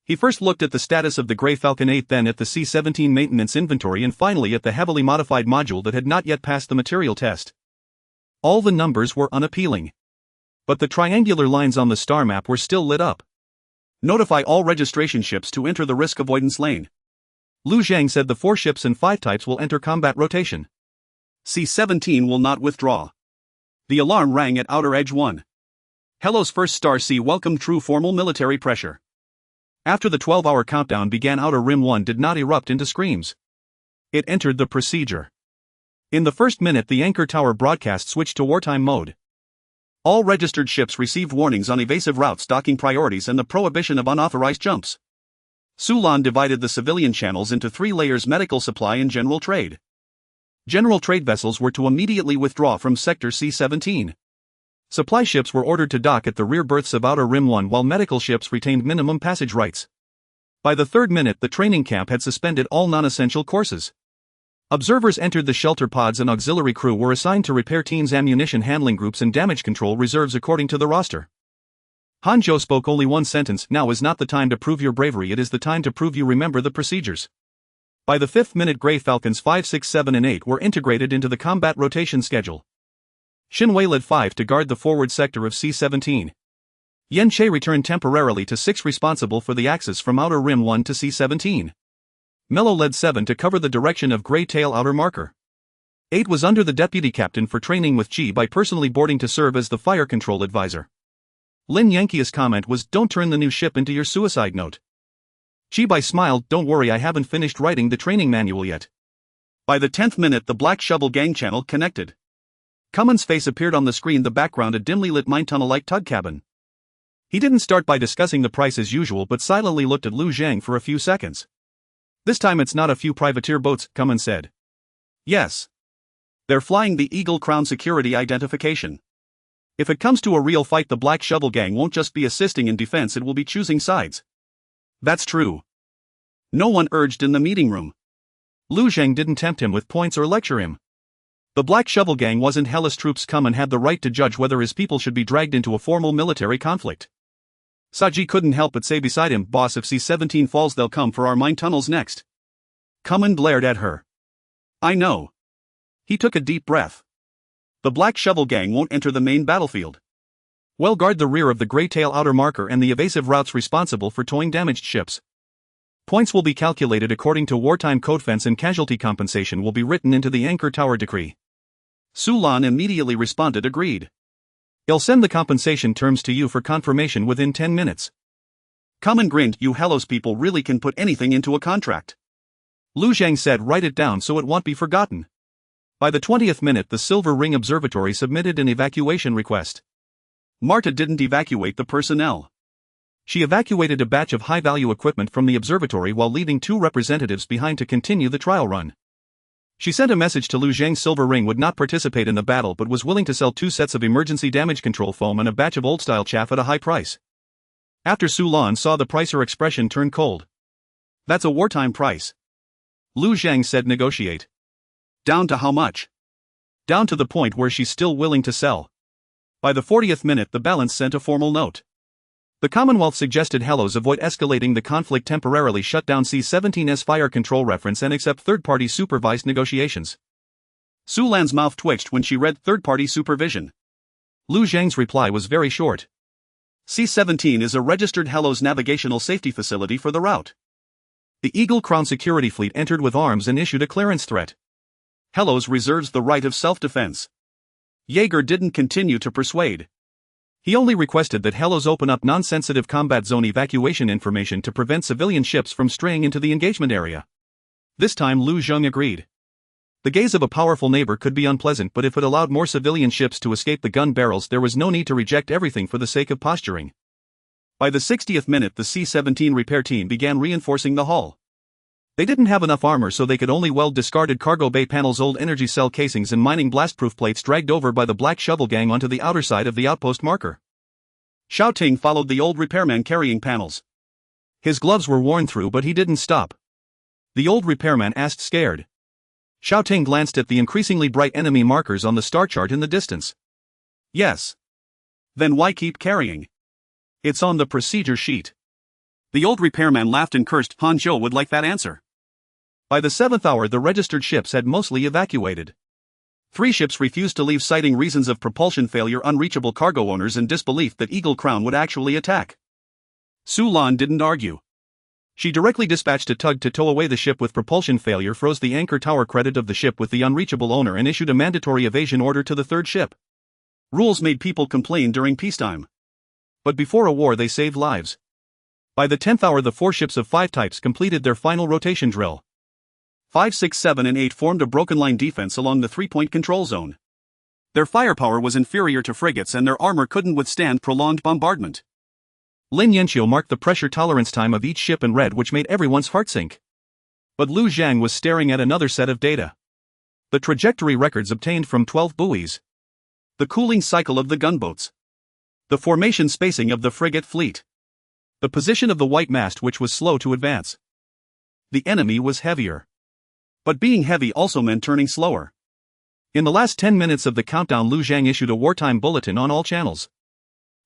He first looked at the status of the Grey Falcon 8, then at the C-17 maintenance inventory, and finally at the heavily modified module that had not yet passed the material test. All the numbers were unappealing. But the triangular lines on the star map were still lit up. Notify all registration ships to enter the risk avoidance lane. Lu Zhang said the 4 ships and 5 types will enter combat rotation. C-17 will not withdraw. The alarm rang at Outer Edge 1. Hellos First Star C welcomed true formal military pressure. After the 12-hour countdown began, Outer Rim 1 did not erupt into screams. It entered the procedure. In the first minute, the anchor tower broadcast switched to wartime mode. All registered ships received warnings on evasive routes, docking priorities, and the prohibition of unauthorized jumps. Sulan divided the civilian channels into 3 layers: medical supply and general trade. General trade vessels were to immediately withdraw from Sector C-17. Supply ships were ordered to dock at the rear berths of Outer Rim 1, while medical ships retained minimum passage rights. By the 3rd minute, the training camp had suspended all non-essential courses. Observers entered the shelter pods, and auxiliary crew were assigned to repair teams, ammunition handling groups, and damage control reserves according to the roster. Hanzhou spoke only one sentence: now is not the time to prove your bravery, it is the time to prove you remember the procedures. By the 5th minute, Grey Falcons 5, 6, 7, and 8 were integrated into the combat rotation schedule. Xinwei led 5 to guard the forward sector of C-17. Yen Che returned temporarily to 6, responsible for the axis from Outer Rim 1 to C-17. Mello led 7 to cover the direction of Grey Tail Outer Marker. 8 was under the deputy captain for training with Chi by personally boarding to serve as the fire control advisor. Lin Yankee's comment was, don't turn the new ship into your suicide note. Chibai smiled, don't worry, I haven't finished writing the training manual yet. By the 10th minute, the Black Shovel gang channel connected. Cummins' face appeared on the screen, the background a dimly lit mine tunnel-like tug cabin. He didn't start by discussing the price as usual, but silently looked at Lu Zhang for a few seconds. This time it's not a few privateer boats, Cummins said. Yes. They're flying the Eagle Crown security identification. If it comes to a real fight, the Black Shovel Gang won't just be assisting in defense, it will be choosing sides. That's true. No one urged in the meeting room. Lu Zhang didn't tempt him with points or lecture him. The Black Shovel Gang wasn't Hellas troops. Cummins had the right to judge whether his people should be dragged into a formal military conflict. Saji couldn't help but say beside him, "Boss, if C-17 falls, they'll come for our mine tunnels next." Cummins glared at her. I know. He took a deep breath. The Black Shovel Gang won't enter the main battlefield. Well, guard the rear of the Grey Tail outer marker and the evasive routes responsible for towing damaged ships. Points will be calculated according to wartime code. Fence and casualty compensation will be written into the Anchor Tower Decree. Su Lan immediately responded, agreed. I'll send the compensation terms to you for confirmation within 10 minutes. Cummins grinned. You Hellos people really can put anything into a contract. Lu Zhang said, write it down so it won't be forgotten. By the 20th minute, the Silver Ring Observatory submitted an evacuation request. Marta didn't evacuate the personnel. She evacuated a batch of high-value equipment from the observatory while leaving 2 representatives behind to continue the trial run. She sent a message to Lu Zhang. Silver Ring would not participate in the battle but was willing to sell 2 sets of emergency damage control foam and a batch of old-style chaff at a high price. After Su Lan saw the price, her expression turned cold. That's a wartime price. Lu Zhang said, negotiate. Down to how much? Down to the point where she's still willing to sell. By the 40th minute, the balance sent a formal note. The Commonwealth suggested Hellos avoid escalating the conflict, temporarily shut down C-17's fire control reference and accept third-party supervised negotiations. Su Lan's mouth twitched when she read third-party supervision. Lu Zhang's reply was very short. C-17 is a registered Hellos navigational safety facility for the route. The Eagle Crown security fleet entered with arms and issued a clearance threat. Hellos reserves the right of self-defense. Jaeger didn't continue to persuade. He only requested that Hellos open up non-sensitive combat zone evacuation information to prevent civilian ships from straying into the engagement area. This time Lu Zhang agreed. The gaze of a powerful neighbor could be unpleasant, but if it allowed more civilian ships to escape the gun barrels, there was no need to reject everything for the sake of posturing. By the 60th minute, the C-17 repair team began reinforcing the hull. They didn't have enough armor, so they could only weld discarded cargo bay panels, old energy cell casings and mining blastproof plates dragged over by the Black Shovel Gang onto the outer side of the outpost marker. Xiao Ting followed the old repairman carrying panels. His gloves were worn through, but he didn't stop. The old repairman asked, scared. Xiao Ting glanced at the increasingly bright enemy markers on the star chart in the distance. Yes. Then why keep carrying? It's on the procedure sheet. The old repairman laughed and cursed. Han Zhou would like that answer. By the 7th hour, the registered ships had mostly evacuated. 3 ships refused to leave, citing reasons of propulsion failure, unreachable cargo owners, and disbelief that Eagle Crown would actually attack. Su Lan didn't argue. She directly dispatched a tug to tow away the ship with propulsion failure, froze the anchor tower credit of the ship with the unreachable owner, and issued a mandatory evasion order to the 3rd ship. Rules made people complain during peacetime. But before a war, they saved lives. By the 10th hour, the 4 ships of 5 types completed their final rotation drill. 5, 6, 7 and 8 formed a broken line defense along the 3-point control zone. Their firepower was inferior to frigates and their armor couldn't withstand prolonged bombardment. Lin Yanqiu marked the pressure tolerance time of each ship in red, which made everyone's heart sink. But Lu Zhang was staring at another set of data. The trajectory records obtained from 12 buoys. The cooling cycle of the gunboats. The formation spacing of the frigate fleet. The position of the white mast, which was slow to advance. The enemy was heavier. But being heavy also meant turning slower. In the last 10 minutes of the countdown, Lu Zhang issued a wartime bulletin on all channels.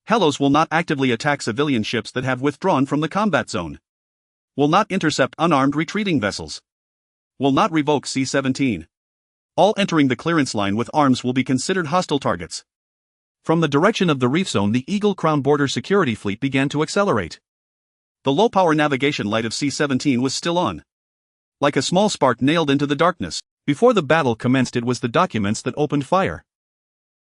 Hellos will not actively attack civilian ships that have withdrawn from the combat zone. Will not intercept unarmed retreating vessels. Will not revoke C-17. All entering the clearance line with arms will be considered hostile targets. From the direction of the reef zone, the Eagle Crown border security fleet began to accelerate. The low-power navigation light of C-17 was still on. Like a small spark nailed into the darkness. Before the battle commenced, it was the documents that opened fire.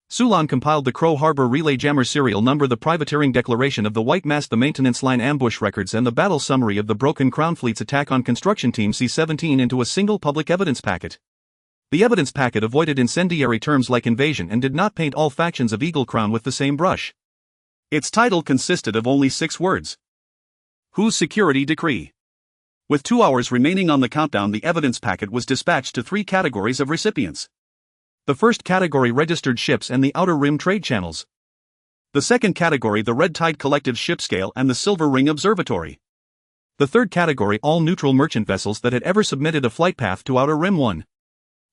Su Lan compiled the Crow Harbor Relay Jammer serial number, the privateering declaration of the White Mast, the maintenance line ambush records, and the battle summary of the Broken Crown Fleet's attack on construction team C-17 into a single public evidence packet. The evidence packet avoided incendiary terms like invasion and did not paint all factions of Eagle Crown with the same brush. Its title consisted of only 6 words. Whose security decree? With 2 hours remaining on the countdown, the evidence packet was dispatched to 3 categories of recipients. The first category, registered ships and the Outer Rim trade channels. The second category, the Red Tide Collective Ship Scale and the Silver Ring Observatory. The third category, all neutral merchant vessels that had ever submitted a flight path to Outer Rim 1.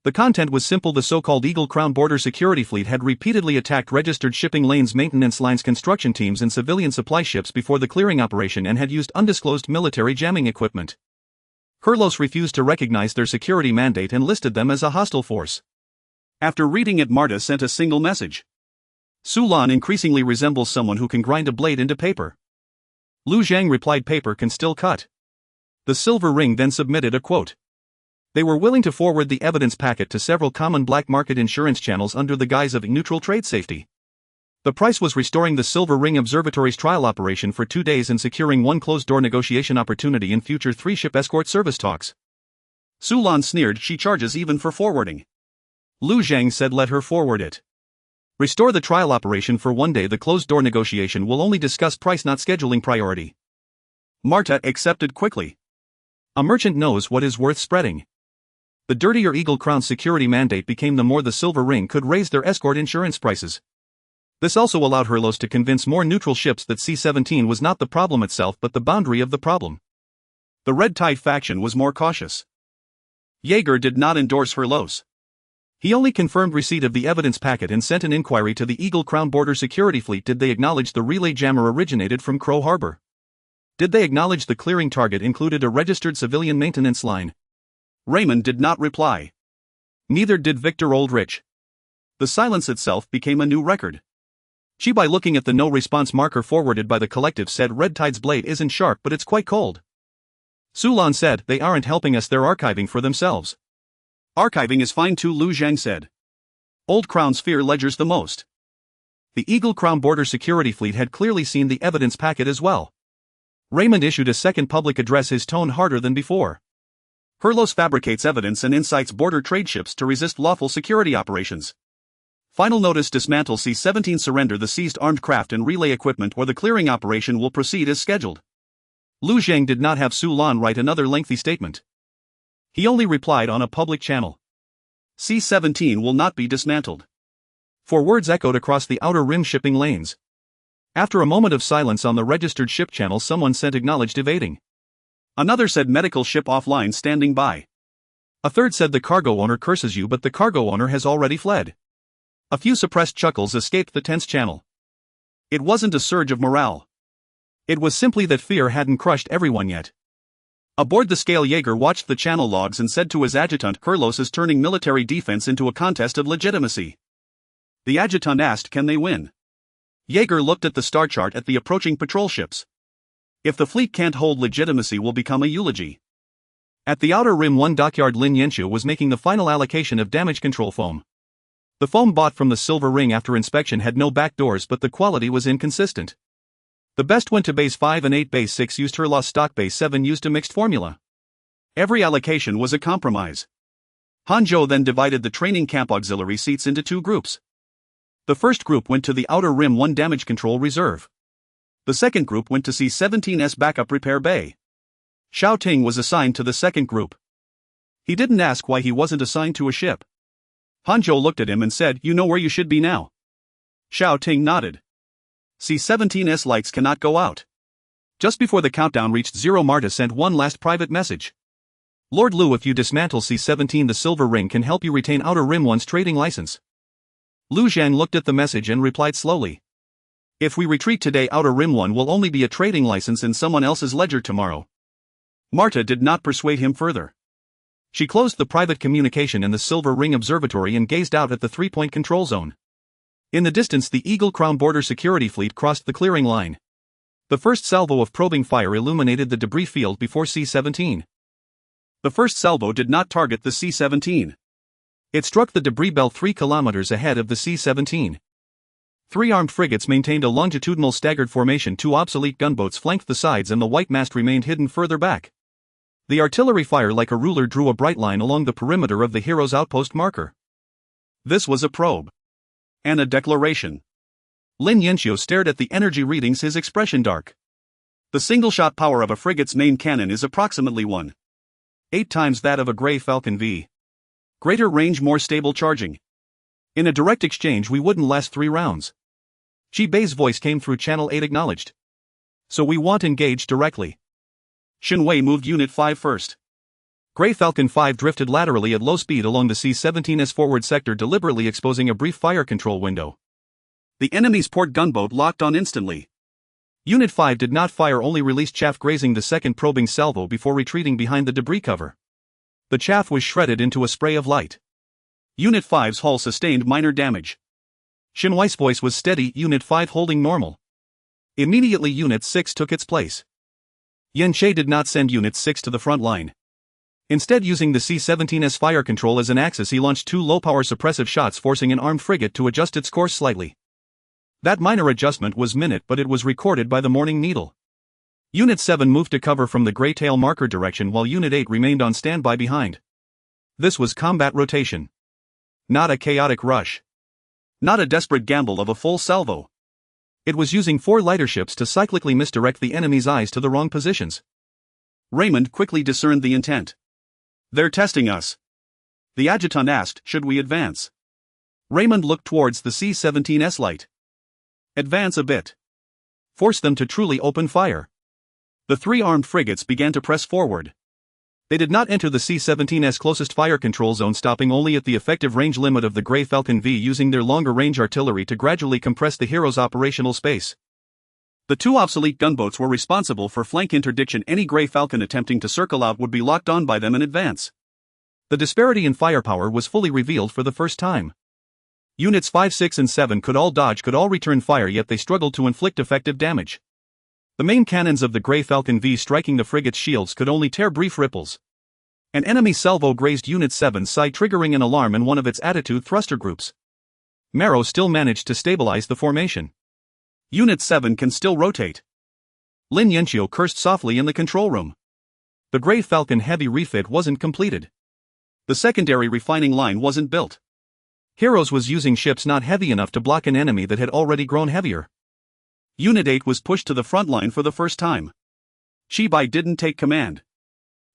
The content was simple. The so-called Eagle Crown Border Security Fleet had repeatedly attacked registered shipping lanes, maintenance lines, construction teams and civilian supply ships before the clearing operation and had used undisclosed military jamming equipment. Kurlos refused to recognize their security mandate and listed them as a hostile force. After reading it, Marta sent a single message. Sulan increasingly resembles someone who can grind a blade into paper. Lu Zhang replied, paper can still cut. The Silver Ring then submitted a quote. They were willing to forward the evidence packet to several common black market insurance channels under the guise of neutral trade safety. The price was restoring the Silver Ring Observatory's trial operation for 2 days and securing 1 closed-door negotiation opportunity in future 3-ship escort service talks. Sulan sneered, she charges even for forwarding. Lu Zhang said, let her forward it. Restore the trial operation for 1 day. The closed-door negotiation will only discuss price, not scheduling priority. Marta accepted quickly. A merchant knows what is worth spreading. The dirtier Eagle Crown security mandate became, the more the Silver Ring could raise their escort insurance prices. This also allowed Kurlos to convince more neutral ships that C-17 was not the problem itself but the boundary of the problem. The Red Tide faction was more cautious. Jaeger did not endorse Kurlos. He only confirmed receipt of the evidence packet and sent an inquiry to the Eagle Crown Border Security Fleet. Did they acknowledge the relay jammer originated from Crow Harbor? Did they acknowledge the clearing target included a registered civilian maintenance line? Raymond did not reply. Neither did Victor Oldrich. The silence itself became a new record. Chibai, looking at the no response marker forwarded by the collective, said, Red Tide's blade isn't sharp but it's quite cold. Sulan said, they aren't helping us, they're archiving for themselves. Archiving is fine too, Lu Zhang said. Old Crown's fear ledgers the most. The Eagle Crown Border Security Fleet had clearly seen the evidence packet as well. Raymond issued a second public address, his tone harder than before. Kurlos fabricates evidence and incites border trade ships to resist lawful security operations. Final notice: dismantle C-17, surrender the seized armed craft and relay equipment, or the clearing operation will proceed as scheduled. Lu Zhang did not have Sulan write another lengthy statement. He only replied on a public channel. C-17 will not be dismantled. 4 words echoed across the Outer Rim shipping lanes. After a moment of silence on the registered ship channel, someone sent acknowledged evading. Another said medical ship offline standing by. A third said the cargo owner curses you, but the cargo owner has already fled. A few suppressed chuckles escaped the tense channel. It wasn't a surge of morale. It was simply that fear hadn't crushed everyone yet. Aboard the scale, Jaeger watched the channel logs and said to his adjutant, Kurlos is turning military defense into a contest of legitimacy. The adjutant asked, can they win? Jaeger looked at the star chart at the approaching patrol ships. If the fleet can't hold, legitimacy will become a eulogy. At the Outer Rim 1 dockyard, Lin Yanxiu was making the final allocation of damage control foam. The foam bought from the Silver Ring after inspection had no back doors, but the quality was inconsistent. The best went to base 5 and 8. Base 6 used Kurlos stock, base 7 used a mixed formula. Every allocation was a compromise. Hanzhou then divided the training camp auxiliary seats into 2 groups. The first group went to the Outer Rim 1 damage control reserve. The second group went to C-17's backup repair bay. Xiao Ting was assigned to the second group. He didn't ask why he wasn't assigned to a ship. Hanzhou looked at him and said, you know where you should be now. Xiao Ting nodded. C-17's lights cannot go out. Just before the countdown reached 0, Marta sent one last private message. Lord Lu, if you dismantle C-17, the Silver Ring can help you retain Outer Rim 1's trading license. Lu Zhang looked at the message and replied slowly. If we retreat today, Outer Rim 1 will only be a trading license in someone else's ledger tomorrow. Marta did not persuade him further. She closed the private communication in the Silver Ring Observatory and gazed out at the 3-point control zone. In the distance, the Eagle Crown Border Security Fleet crossed the clearing line. The first salvo of probing fire illuminated the debris field before C-17. The first salvo did not target the C-17. It struck the debris belt 3 kilometers ahead of the C-17. 3 armed frigates maintained a longitudinal staggered formation. 2 obsolete gunboats flanked the sides and the white mast remained hidden further back. The artillery fire like a ruler drew a bright line along the perimeter of the hero's outpost marker. This was a probe. And a declaration. Lin Yanxiu stared at the energy readings, his expression dark. The single-shot power of a frigate's main cannon is approximately 1.8 times that of a Grey Falcon V. Greater range, more stable charging. In a direct exchange we wouldn't last 3 rounds. Chi Bei's voice came through Channel 8 acknowledged. So we want engage directly. Shinwei moved Unit 5 first. Grey Falcon 5 drifted laterally at low speed along the C-17's forward sector, deliberately exposing a brief fire control window. The enemy's port gunboat locked on instantly. Unit 5 did not fire, only released chaff grazing the second probing salvo before retreating behind the debris cover. The chaff was shredded into a spray of light. Unit 5's hull sustained minor damage. Shinwei's voice was steady, Unit 5 holding normal. Immediately Unit 6 took its place. Yen Che did not send Unit 6 to the front line. Instead, using the C-17's fire control as an axis, he launched 2 low-power suppressive shots, forcing an armed frigate to adjust its course slightly. That minor adjustment was minute, but it was recorded by the Morning Needle. Unit 7 moved to cover from the Grey Tail marker direction while Unit 8 remained on standby behind. This was combat rotation. Not a chaotic rush. Not a desperate gamble of a full salvo. It was using 4 lighter ships to cyclically misdirect the enemy's eyes to the wrong positions. Raymond quickly discerned the intent. They're testing us. The adjutant asked, should we advance? Raymond looked towards the C-17's light. Advance a bit. Force them to truly open fire. The 3 armed frigates began to press forward. They did not enter the C-17's closest fire control zone, stopping only at the effective range limit of the Grey Falcon V, using their longer-range artillery to gradually compress the Hero's operational space. The 2 obsolete gunboats were responsible for flank interdiction. Any Grey Falcon attempting to circle out would be locked on by them in advance. The disparity in firepower was fully revealed for the first time. Units 5, 6 and 7 could all dodge, could all return fire, yet they struggled to inflict effective damage. The main cannons of the Grey Falcon V striking the frigate's shields could only tear brief ripples. An enemy salvo grazed Unit 7's side, triggering an alarm in one of its attitude thruster groups. Marrow still managed to stabilize the formation. Unit 7 can still rotate. Lin Yanqiu cursed softly in the control room. The Grey Falcon heavy refit wasn't completed. The secondary refining line wasn't built. Heroes was using ships not heavy enough to block an enemy that had already grown heavier. Unit 8 was pushed to the front line for the first time. Chi Bei didn't take command.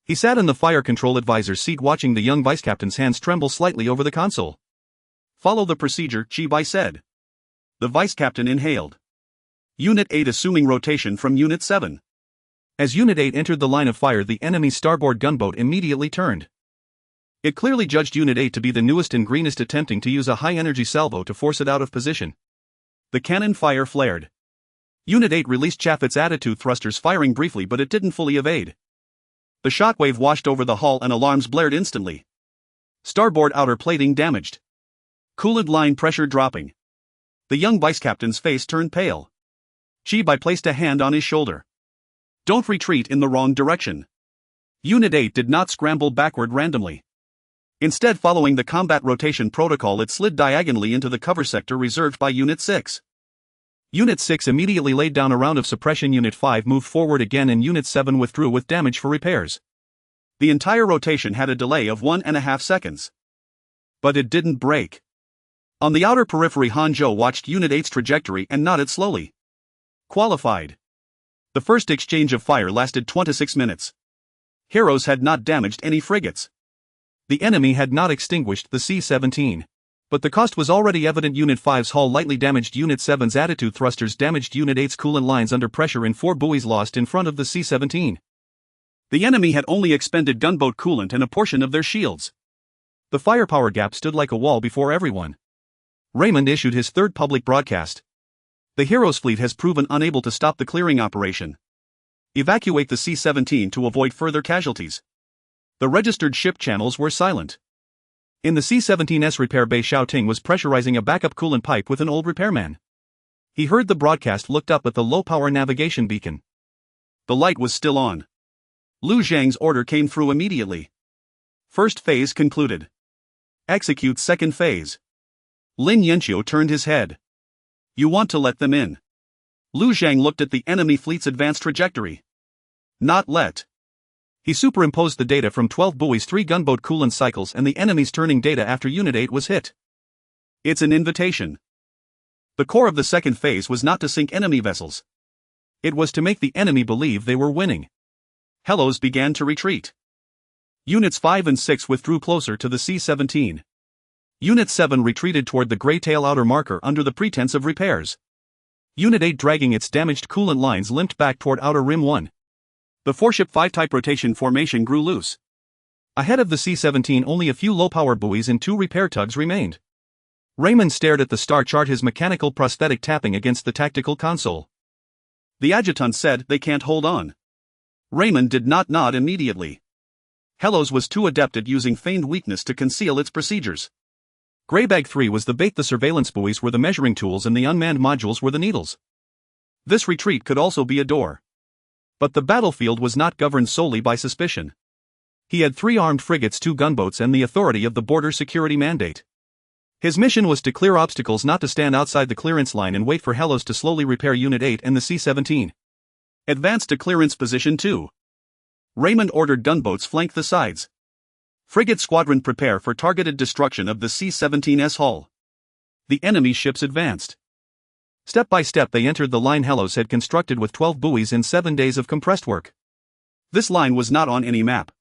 He sat in the fire control advisor's seat, watching the young vice captain's hands tremble slightly over the console. Follow the procedure, Chi Bei said. The vice captain inhaled. Unit 8 assuming rotation from Unit 7. As Unit 8 entered the line of fire, the enemy's starboard gunboat immediately turned. It clearly judged Unit 8 to be the newest and greenest, attempting to use a high-energy salvo to force it out of position. The cannon fire flared. Unit 8 released chaff, its attitude thrusters firing briefly, but it didn't fully evade. The shockwave washed over the hull and alarms blared instantly. Starboard outer plating damaged. Coolant line pressure dropping. The young vice captain's face turned pale. Chi Bei placed a hand on his shoulder. Don't retreat in the wrong direction. Unit 8 did not scramble backward randomly. Instead, following the combat rotation protocol, it slid diagonally into the cover sector reserved by Unit 6. Unit 6 immediately laid down a round of suppression. Unit 5 moved forward again, and Unit 7 withdrew with damage for repairs. The entire rotation had a delay of 1.5 seconds. But it didn't break. On the outer periphery, Han Zhou watched Unit 8's trajectory and nodded slowly. Qualified. The first exchange of fire lasted 26 minutes. Heroes had not damaged any frigates. The enemy had not extinguished the C-17. But the cost was already evident. Unit 5's hull lightly damaged. Unit 7's attitude thrusters damaged. Unit 8's coolant lines under pressure in 4 buoys lost in front of the C-17. The enemy had only expended gunboat coolant and a portion of their shields. The firepower gap stood like a wall before everyone. Raymond issued his third public broadcast. The Heroes fleet has proven unable to stop the clearing operation. Evacuate the C-17 to avoid further casualties. The registered ship channels were silent. In the C-17's repair bay, Xiao Ting was pressurizing a backup coolant pipe with an old repairman. He heard the broadcast, looked up at the low-power navigation beacon. The light was still on. Lu Zhang's order came through immediately. First phase concluded. Execute second phase. Lin Yanqiu turned his head. You want to let them in? Lu Zhang looked at the enemy fleet's advanced trajectory. Not let. He superimposed the data from 12 buoys, 3 gunboat coolant cycles, and the enemy's turning data after Unit 8 was hit. It's an invitation. The core of the second phase was not to sink enemy vessels. It was to make the enemy believe they were winning. Helos began to retreat. Units 5 and 6 withdrew closer to the C-17. Unit 7 retreated toward the Grey Tail outer marker under the pretense of repairs. Unit 8, dragging its damaged coolant lines, limped back toward Outer Rim 1. The 4-ship 5-type rotation formation grew loose. Ahead of the C-17, only a few low-power buoys and 2 repair tugs remained. Raymond stared at the star chart, his mechanical prosthetic tapping against the tactical console. The adjutant said, "They can't hold on." Raymond did not nod immediately. Helos was too adept at using feigned weakness to conceal its procedures. Greybag 3 was the bait, the surveillance buoys were the measuring tools, and the unmanned modules were the needles. This retreat could also be a door. But the battlefield was not governed solely by suspicion. He had 3 armed frigates, 2 gunboats, and the authority of the Border Security Mandate. His mission was to clear obstacles, not to stand outside the clearance line and wait for Helos to slowly repair Unit 8 and the C-17. Advance to clearance position 2. Raymond ordered gunboats flank the sides. Frigate squadron prepare for targeted destruction of the C-17's hull. The enemy ships advanced. Step by step they entered the line Helos had constructed with 12 buoys in 7 days of compressed work. This line was not on any map.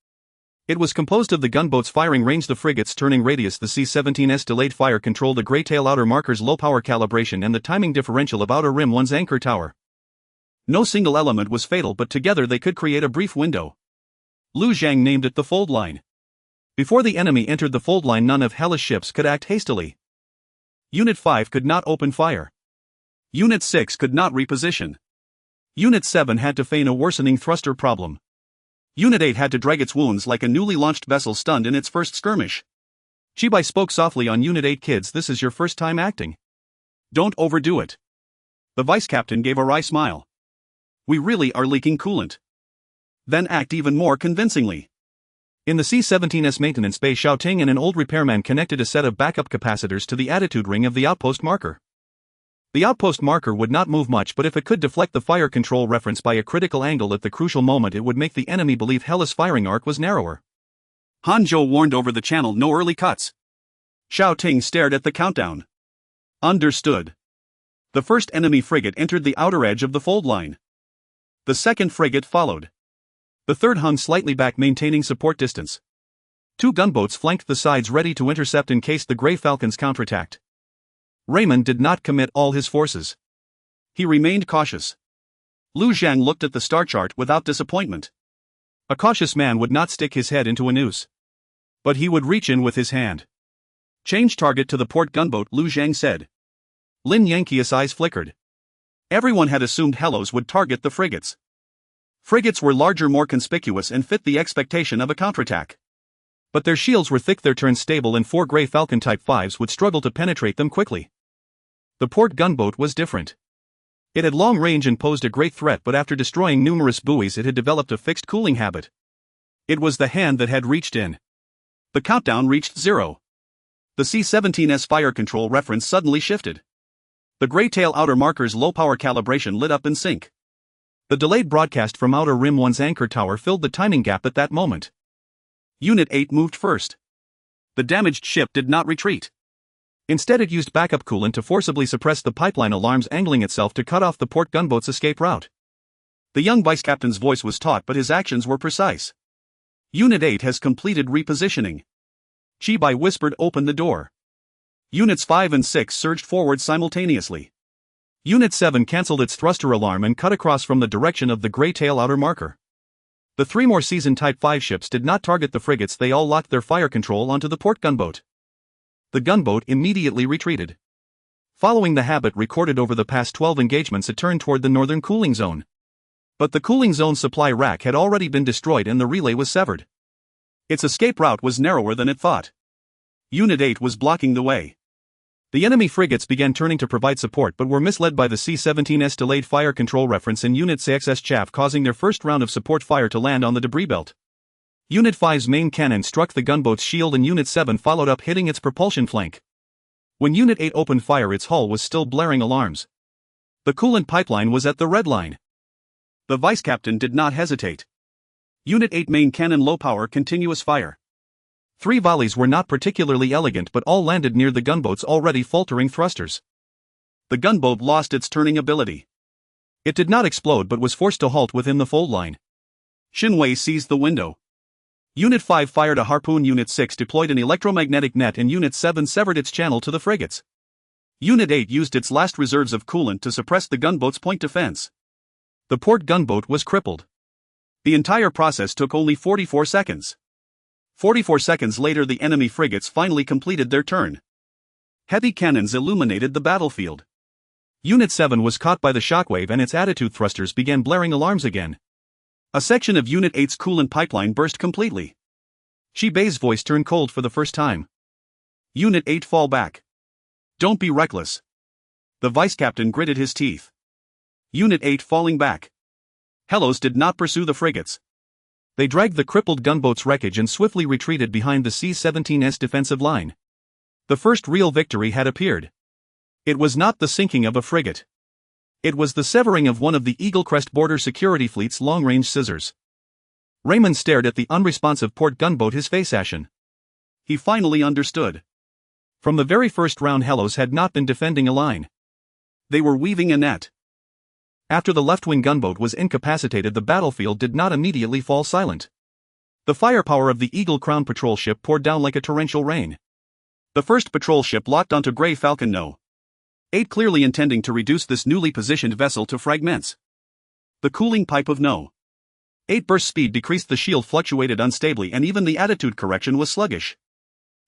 It was composed of the gunboats firing range, the frigates turning radius, the C-17's delayed fire control, the Grey Tail outer marker's low power calibration, and the timing differential of Outer Rim 1's anchor tower. No single element was fatal, but together they could create a brief window. Lu Zhang named it the fold line. Before the enemy entered the fold line, none of Hellas' ships could act hastily. Unit 5 could not open fire. Unit 6 could not reposition. Unit 7 had to feign a worsening thruster problem. Unit 8 had to drag its wounds like a newly launched vessel stunned in its first skirmish. Chibai spoke softly on Unit 8, "Kids, this is your first time acting. Don't overdo it." The vice captain gave a wry smile. "We really are leaking coolant." "Then act even more convincingly." In the C-17's maintenance bay, Xiaoting and an old repairman connected a set of backup capacitors to the attitude ring of the outpost marker. The outpost marker would not move much, but if it could deflect the fire control reference by a critical angle at the crucial moment, it would make the enemy believe Hellas' firing arc was narrower. Hanzhou warned over the channel, "No early cuts." Xiaoting stared at the countdown. "Understood." The first enemy frigate entered the outer edge of the fold line. The second frigate followed. The third hung slightly back, maintaining support distance. 2 gunboats flanked the sides, ready to intercept in case the Grey Falcons counterattacked. Raymond did not commit all his forces. He remained cautious. Lu Zhang looked at the star chart without disappointment. A cautious man would not stick his head into a noose. But he would reach in with his hand. "Change target to the port gunboat," Lu Zhang said. Lin Yanqi's eyes flickered. Everyone had assumed Helos would target the frigates. Frigates were larger, more conspicuous, and fit the expectation of a counterattack. But their shields were thick, their turns stable, and 4 Grey Falcon Type 5s would struggle to penetrate them quickly. The port gunboat was different. It had long range and posed a great threat, but after destroying numerous buoys it had developed a fixed cooling habit. It was the hand that had reached in. The countdown reached 0. The C-17's fire control reference suddenly shifted. The Grey Tail outer marker's low power calibration lit up in sync. The delayed broadcast from Outer Rim 1's anchor tower filled the timing gap at that moment. Unit 8 moved first. The damaged ship did not retreat. Instead, it used backup coolant to forcibly suppress the pipeline alarms, angling itself to cut off the port gunboat's escape route. The young vice captain's voice was taut, but his actions were precise. "Unit 8 has completed repositioning." Chibai whispered, "Open the door." Units 5 and 6 surged forward simultaneously. Unit 7 cancelled its thruster alarm and cut across from the direction of the Grey Tail outer marker. The 3 more seasoned Type 5 ships did not target the frigates, they all locked their fire control onto the port gunboat. The gunboat immediately retreated. Following the habit recorded over the past 12 engagements, it turned toward the northern cooling zone. But the cooling zone supply rack had already been destroyed and the relay was severed. Its escape route was narrower than it thought. Unit 8 was blocking the way. The enemy frigates began turning to provide support, but were misled by the C-17's delayed fire control reference and Unit 6's chaff, causing their first round of support fire to land on the debris belt. Unit 5's main cannon struck the gunboat's shield and Unit 7 followed up, hitting its propulsion flank. When Unit 8 opened fire, its hull was still blaring alarms. The coolant pipeline was at the red line. The vice captain did not hesitate. Unit 8 main cannon low power continuous fire. 3 volleys were not particularly elegant, but all landed near the gunboat's already faltering thrusters. The gunboat lost its turning ability. It did not explode but was forced to halt within the fold line. Shinwei seized the window. Unit 5 fired a harpoon. Unit 6 deployed an electromagnetic net and Unit 7 severed its channel to the frigates. Unit 8 used its last reserves of coolant to suppress the gunboat's point defense. The port gunboat was crippled. The entire process took only 44 seconds. 44 seconds later, the enemy frigates finally completed their turn. Heavy cannons illuminated the battlefield. Unit 7 was caught by the shockwave and its attitude thrusters began blaring alarms again. A section of Unit 8's coolant pipeline burst completely. Shibei's voice turned cold for the first time. Unit 8, fall back. Don't be reckless. The vice captain gritted his teeth. Unit 8 falling back. Helos did not pursue the frigates. They dragged the crippled gunboat's wreckage and swiftly retreated behind the C-17's defensive line. The first real victory had appeared. It was not the sinking of a frigate. It was the severing of one of the Eaglecrest Border Security Fleet's long-range scissors. Raymond stared at the unresponsive port gunboat, his face ashen. He finally understood. From the very first round, Helos had not been defending a line. They were weaving a net. After the left-wing gunboat was incapacitated, the battlefield did not immediately fall silent. The firepower of the Eagle Crown patrol ship poured down like a torrential rain. The first patrol ship locked onto Grey Falcon No. 8, clearly intending to reduce this newly positioned vessel to fragments. The cooling pipe of No. 8 burst speed decreased, the shield fluctuated unstably, and even the attitude correction was sluggish.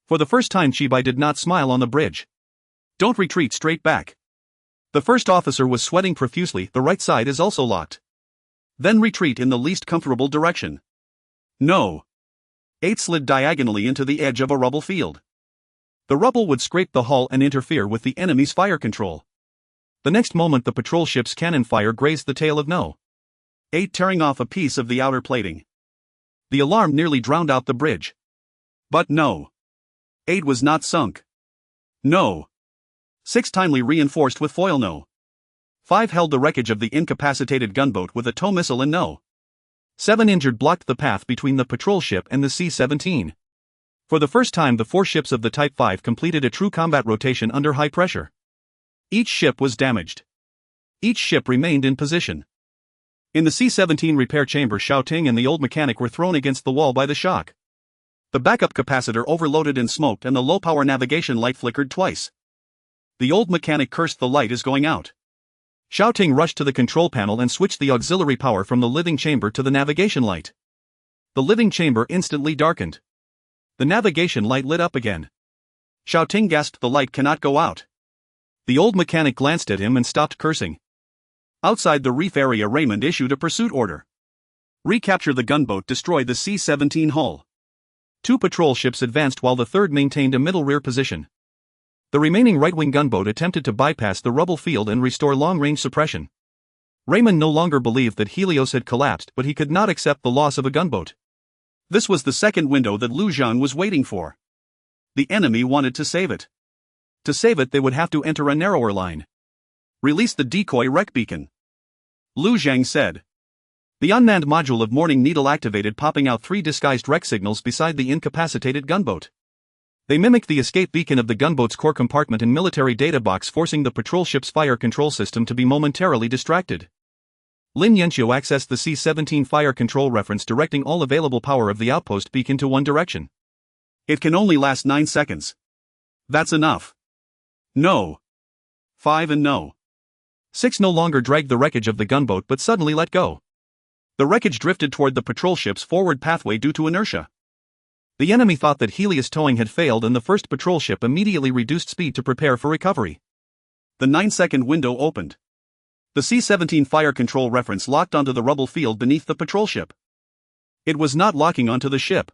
For the first time, Shibai did not smile on the bridge. Don't retreat, straight back. The first officer was sweating profusely. The right side is also locked. Then retreat in the least comfortable direction. No. 8 slid diagonally into the edge of a rubble field. The rubble would scrape the hull and interfere with the enemy's fire control. The next moment, the patrol ship's cannon fire grazed the tail of No. 8, tearing off a piece of the outer plating. The alarm nearly drowned out the bridge. But No. 8 was not sunk. No. 6 timely reinforced with foil. No. 5 held the wreckage of the incapacitated gunboat with a tow missile, and No. 7 injured blocked the path between the patrol ship and the C-17. For the first time, the 4 ships of the Type 5 completed a true combat rotation under high pressure. Each ship was damaged. Each ship remained in position. In the C-17 repair chamber, Xiaoting and the old mechanic were thrown against the wall by the shock. The backup capacitor overloaded and smoked, and the low-power navigation light flickered twice. The old mechanic cursed, the light is going out. Xiaoting rushed to the control panel and switched the auxiliary power from the living chamber to the navigation light. The living chamber instantly darkened. The navigation light lit up again. Xiaoting gasped, the light cannot go out. The old mechanic glanced at him and stopped cursing. Outside the reef area, Raymond issued a pursuit order. Recapture the gunboat, destroy the C-17 hull. 2 patrol ships advanced while the third maintained a middle rear position. The remaining right-wing gunboat attempted to bypass the rubble field and restore long-range suppression. Raymond no longer believed that Helios had collapsed, but he could not accept the loss of a gunboat. This was the second window that Lu Zhang was waiting for. The enemy wanted to save it. To save it, they would have to enter a narrower line. Release the decoy wreck beacon. Lu Zhang said. The unmanned module of Morning Needle activated, popping out 3 disguised wreck signals beside the incapacitated gunboat. They mimicked the escape beacon of the gunboat's core compartment and military data box, forcing the patrol ship's fire control system to be momentarily distracted. Lin Yanqiu accessed the C-17 fire control reference, directing all available power of the outpost beacon to one direction. It can only last 9 seconds. That's enough. No. 5 and No. 6 no longer dragged the wreckage of the gunboat but suddenly let go. The wreckage drifted toward the patrol ship's forward pathway due to inertia. The enemy thought that Helios towing had failed, and the first patrol ship immediately reduced speed to prepare for recovery. The 9-second window opened. The C-17 fire control reference locked onto the rubble field beneath the patrol ship. It was not locking onto the ship.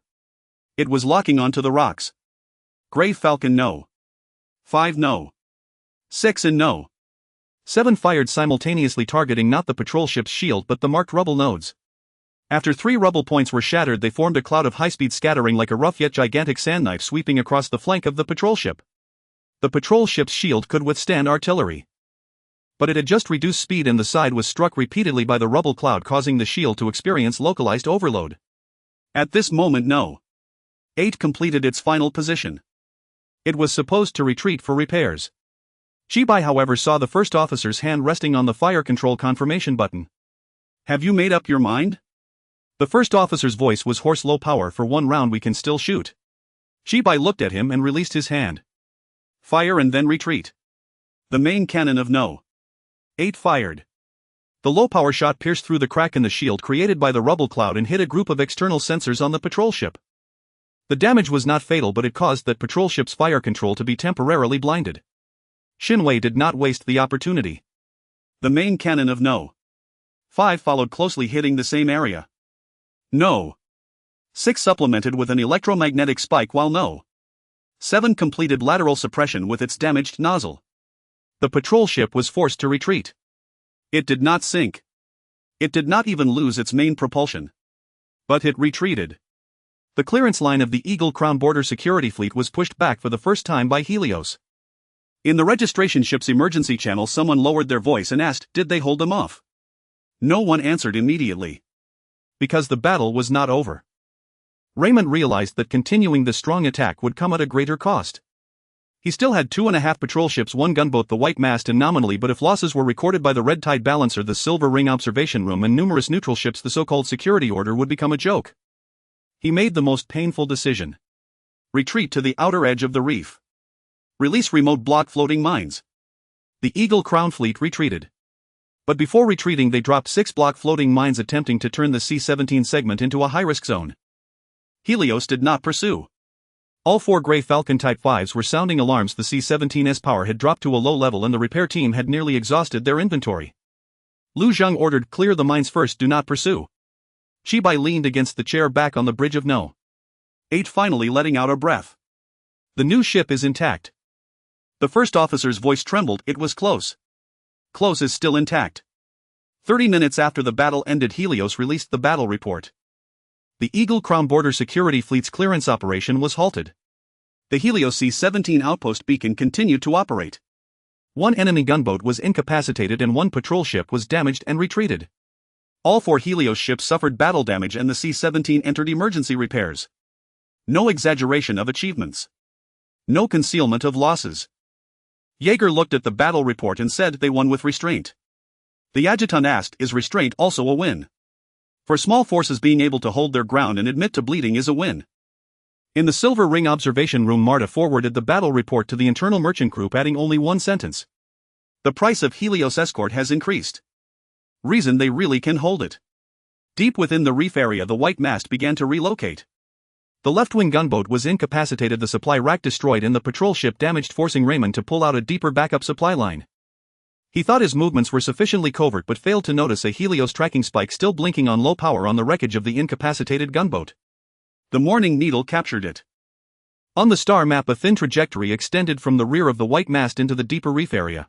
It was locking onto the rocks. Grey Falcon No. 5 No. 6 and No. 7 fired simultaneously, targeting not the patrol ship's shield but the marked rubble nodes. After 3 rubble points were shattered, they formed a cloud of high-speed scattering like a rough yet gigantic sand knife sweeping across the flank of the patrol ship. The patrol ship's shield could withstand artillery. But it had just reduced speed and the side was struck repeatedly by the rubble cloud, causing the shield to experience localized overload. At this moment, No. 8 completed its final position. It was supposed to retreat for repairs. Shibai however saw the first officer's hand resting on the fire control confirmation button. Have you made up your mind? The first officer's voice was hoarse. Low power for 1 round, we can still shoot. Shibai looked at him and released his hand. Fire and then retreat. The main cannon of No. 8 fired. The low-power shot pierced through the crack in the shield created by the rubble cloud and hit a group of external sensors on the patrol ship. The damage was not fatal, but it caused that patrol ship's fire control to be temporarily blinded. Shinwei did not waste the opportunity. The main cannon of No. 5 followed closely, hitting the same area. No. 6 supplemented with an electromagnetic spike, while No. 7 completed lateral suppression with its damaged nozzle. The patrol ship was forced to retreat. It did not sink. It did not even lose its main propulsion. But it retreated. The clearance line of the Eagle Crown border security fleet was pushed back for the first time by Helios. In the registration ship's emergency channel, someone lowered their voice and asked, did they hold them off? No one answered immediately. Because the battle was not over. Raymond realized that continuing the strong attack would come at a greater cost. He still had 2.5 patrol ships, 1 gunboat, the White Mast, and nominally, but if losses were recorded by the Red Tide Balancer, the Silver Ring observation room, and numerous neutral ships, the so-called security order would become a joke. He made the most painful decision. Retreat to the outer edge of the reef. Release remote block floating mines. The Eagle Crown fleet retreated. But before retreating, they dropped 6 block floating mines, attempting to turn the C-17 segment into a high-risk zone. Helios did not pursue. All 4 Grey Falcon Type 5s were sounding alarms. The C-17's power had dropped to a low level and the repair team had nearly exhausted their inventory. Lu Zhang ordered, clear the mines first, do not pursue. Shibai leaned against the chair back on the bridge of No. 8, finally letting out a breath. The new ship is intact. The first officer's voice trembled. It was close. Close is still intact. 30 minutes after the battle ended, Helios released the battle report. The Eagle Crown border security fleet's clearance operation was halted. The Helios C-17 outpost beacon continued to operate. 1 enemy gunboat was incapacitated and 1 patrol ship was damaged and retreated. All 4 Helios ships suffered battle damage and the C-17 entered emergency repairs. No exaggeration of achievements. No concealment of losses. Yeager looked at the battle report and said they won with restraint. The adjutant asked, is restraint also a win? For small forces, being able to hold their ground and admit to bleeding is a win. In the Silver Ring observation room, Marta forwarded the battle report to the internal merchant group, adding only 1 sentence. The price of Helios escort has increased. Reason they really can hold it. Deep within the reef area, the White Mast began to relocate. The left-wing gunboat was incapacitated, the supply rack destroyed, and the patrol ship damaged, forcing Raymond to pull out a deeper backup supply line. He thought his movements were sufficiently covert but failed to notice a Helios tracking spike still blinking on low power on the wreckage of the incapacitated gunboat. The Morning Needle captured it. On the star map, a thin trajectory extended from the rear of the White Mast into the deeper reef area.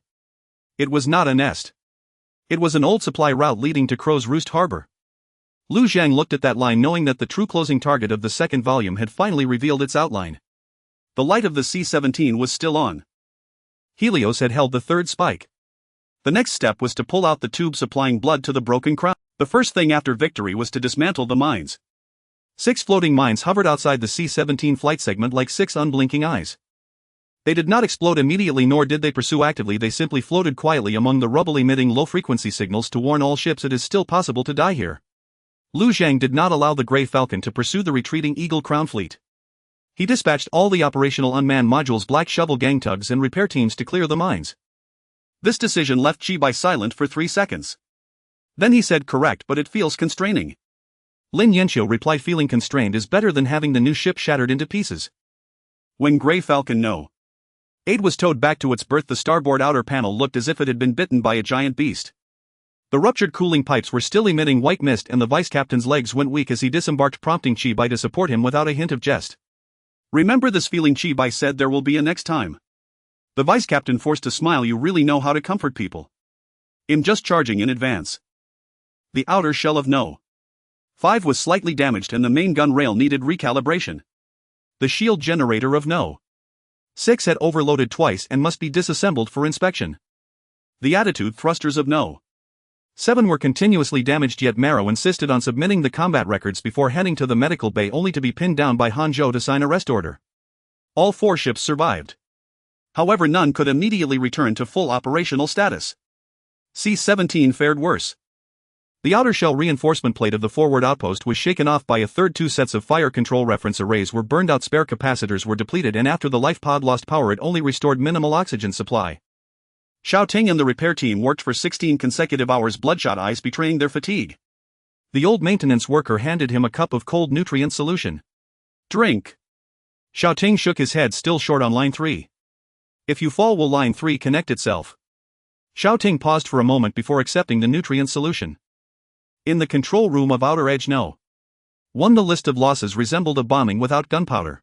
It was not a nest. It was an old supply route leading to Crow's Roost Harbor. Lu Zhang looked at that line, knowing that the true closing target of the second volume had finally revealed its outline. The light of the C-17 was still on. Helios had held the 3rd spike. The next step was to pull out the tube supplying blood to the broken crown. The first thing after victory was to dismantle the mines. 6 floating mines hovered outside the C-17 flight segment like 6 unblinking eyes. They did not explode immediately, nor did they pursue actively. They simply floated quietly among the rubble, emitting low-frequency signals to warn all ships it is still possible to die here. Lu Zhang did not allow the Grey Falcon to pursue the retreating Eagle Crown fleet. He dispatched all the operational unmanned modules, Black Shovel gang tugs, and repair teams to clear the mines. This decision left Shibai silent for 3 seconds. Then he said, correct, but it feels constraining. Lin Yanxiu replied, feeling constrained is better than having the new ship shattered into pieces. When Grey Falcon No. 8 was towed back to its berth, the starboard outer panel looked as if it had been bitten by a giant beast. The ruptured cooling pipes were still emitting white mist, and the vice captain's legs went weak as he disembarked, prompting Shibai to support him without a hint of jest. Remember this feeling, Shibai said, there will be a next time. The vice captain forced a smile. You really know how to comfort people. I'm just charging in advance. The outer shell of No. 5 was slightly damaged and the main gun rail needed recalibration. The shield generator of No. 6 had overloaded twice and must be disassembled for inspection. The attitude thrusters of No. 7 were continuously damaged, yet Marrow insisted on submitting the combat records before heading to the medical bay, only to be pinned down by Hanzhou to sign a rest order. All 4 ships survived. However, none could immediately return to full operational status. C-17 fared worse. The outer shell reinforcement plate of the forward outpost was shaken off by a third. 2 sets of fire control reference arrays were burned out, spare capacitors were depleted, and after the life pod lost power, it only restored minimal oxygen supply. Xiao Ting and the repair team worked for 16 consecutive hours, bloodshot eyes betraying their fatigue. The old maintenance worker handed him a cup of cold nutrient solution. Drink. Xiao Ting shook his head, still short on line 3. If you fall, will line 3 connect itself? Xiao Ting paused for a moment before accepting the nutrient solution. In the control room of Outer Edge, no. 1. The list of losses resembled a bombing without gunpowder.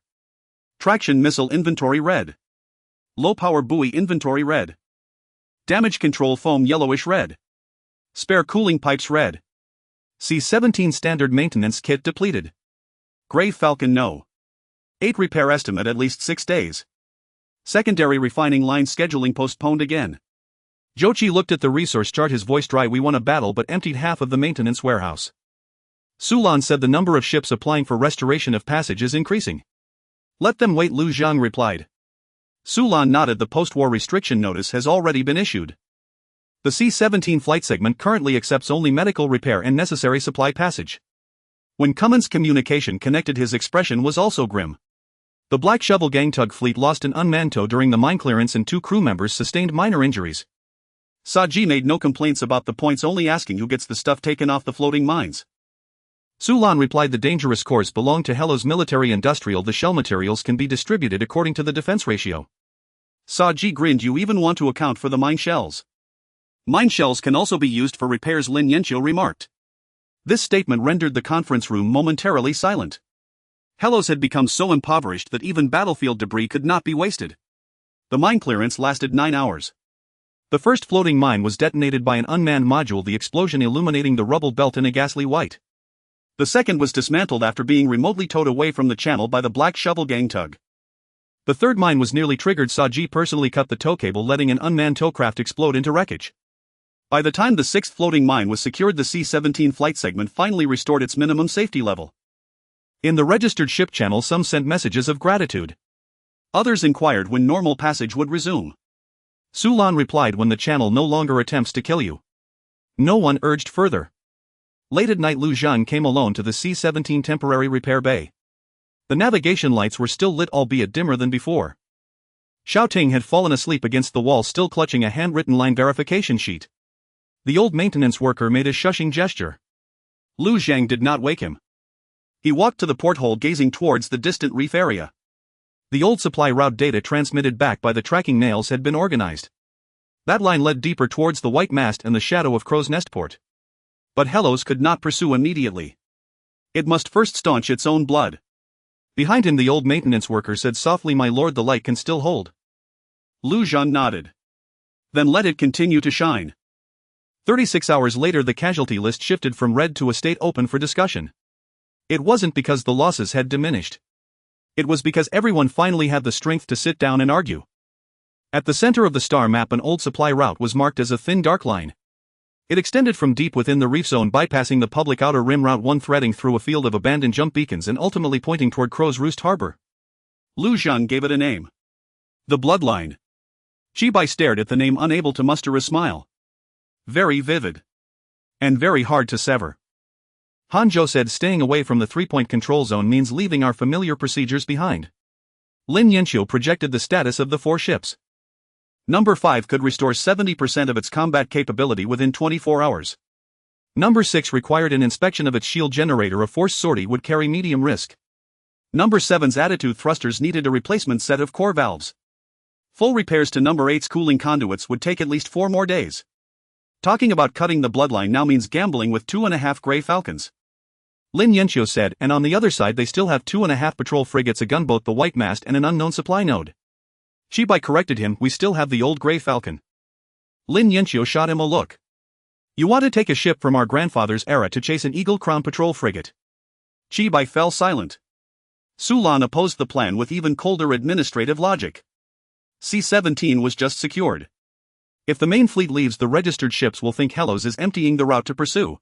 Traction missile inventory red. Low power buoy inventory red. Damage control foam yellowish red. Spare cooling pipes red. C-17 standard maintenance kit depleted. Gray Falcon no. 8 repair estimate at least 6 days. Secondary refining line scheduling postponed again. Jochi looked at the resource chart, his voice dry. We won a battle but emptied half of the maintenance warehouse. Sulan said the number of ships applying for restoration of passage is increasing. Let them wait, Lu Zhang replied. Sulan nodded. The post-war restriction notice has already been issued. The C-17 flight segment currently accepts only medical repair and necessary supply passage. When Cummins' communication connected, his expression was also grim. The Black Shovel gang tug fleet lost an unmanned tow during the mine clearance and 2 crew members sustained minor injuries. Saji made no complaints about the points, only asking who gets the stuff taken off the floating mines. Sulan replied the dangerous cores belong to Hello's military industrial. The shell materials can be distributed according to the defense ratio. Saji grinned. You even want to account for the mine shells? Mine shells can also be used for repairs, Lin Yanqiu remarked. This statement rendered the conference room momentarily silent. Hellos had become so impoverished that even battlefield debris could not be wasted. The mine clearance lasted 9 hours. The first floating mine was detonated by an unmanned module, the explosion illuminating the rubble belt in a ghastly white. The second was dismantled after being remotely towed away from the channel by the Black Shovel gang tug. The third mine was nearly triggered. Saji personally cut the tow cable, letting an unmanned towcraft explode into wreckage. By the time the 6th floating mine was secured, the C-17 flight segment finally restored its minimum safety level. In the registered ship channel, some sent messages of gratitude. Others inquired when normal passage would resume. Sulan replied, when the channel no longer attempts to kill you. No one urged further. Late at night, Lu Zhang came alone to the C-17 temporary repair bay. The navigation lights were still lit, albeit dimmer than before. Xiao Ting had fallen asleep against the wall, still clutching a handwritten line verification sheet. The old maintenance worker made a shushing gesture. Lu Zhang did not wake him. He walked to the porthole, gazing towards the distant reef area. The old supply route data transmitted back by the tracking nails had been organized. That line led deeper towards the white mast and the shadow of Crow's Nest port. But Hellos could not pursue immediately. It must first staunch its own blood. Behind him, the old maintenance worker said softly, "My lord, the light can still hold." Lu Zhan nodded. Then let it continue to shine. 36 hours later, the casualty list shifted from red to a state open for discussion. It wasn't because the losses had diminished. It was because everyone finally had the strength to sit down and argue. At the center of the star map, an old supply route was marked as a thin dark line. It extended from deep within the reef zone, bypassing the public outer rim. Route 1 threading through a field of abandoned jump beacons and ultimately pointing toward Crow's Roost Harbor. Lu Zhan gave it a name. The Bloodline. Chibai stared at the name, unable to muster a smile. Very vivid. And very hard to sever. Hanzhou said, staying away from the 3-point control zone means leaving our familiar procedures behind. Lin Yanqiu projected the status of the 4 ships. Number 5 could restore 70% of its combat capability within 24 hours. Number 6 required an inspection of its shield generator. A force sortie would carry medium risk. Number 7's attitude thrusters needed a replacement set of core valves. Full repairs to Number 8's cooling conduits would take at least 4 more days. Talking about cutting the Bloodline now means gambling with 2.5 Grey Falcons. Lin Yanqiu said, and on the other side they still have 2.5 patrol frigates, a gunboat, the White Mast, and an unknown supply node. Chibai corrected him, we still have the old Grey Falcon. Lin Yanqiu shot him a look. You want to take a ship from our grandfather's era to chase an Eagle Crown patrol frigate? Chibai fell silent. Sulan opposed the plan with even colder administrative logic. C-17 was just secured. If the main fleet leaves, the registered ships will think Hellos is emptying the route to pursue.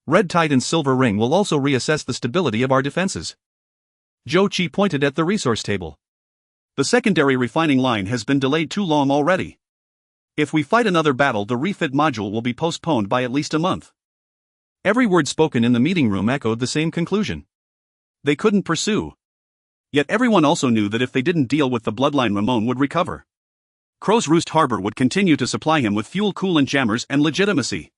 Red Tide and Silver Ring will also reassess the stability of our defenses. Zhou Qi pointed at the resource table. The secondary refining line has been delayed too long already. If we fight another battle, the refit module will be postponed by at least a month. Every word spoken in the meeting room echoed the same conclusion. They couldn't pursue. Yet everyone also knew that if they didn't deal with the bloodline, Ramon would recover. Crow's Roost Harbor would continue to supply him with fuel, coolant jammers, and legitimacy.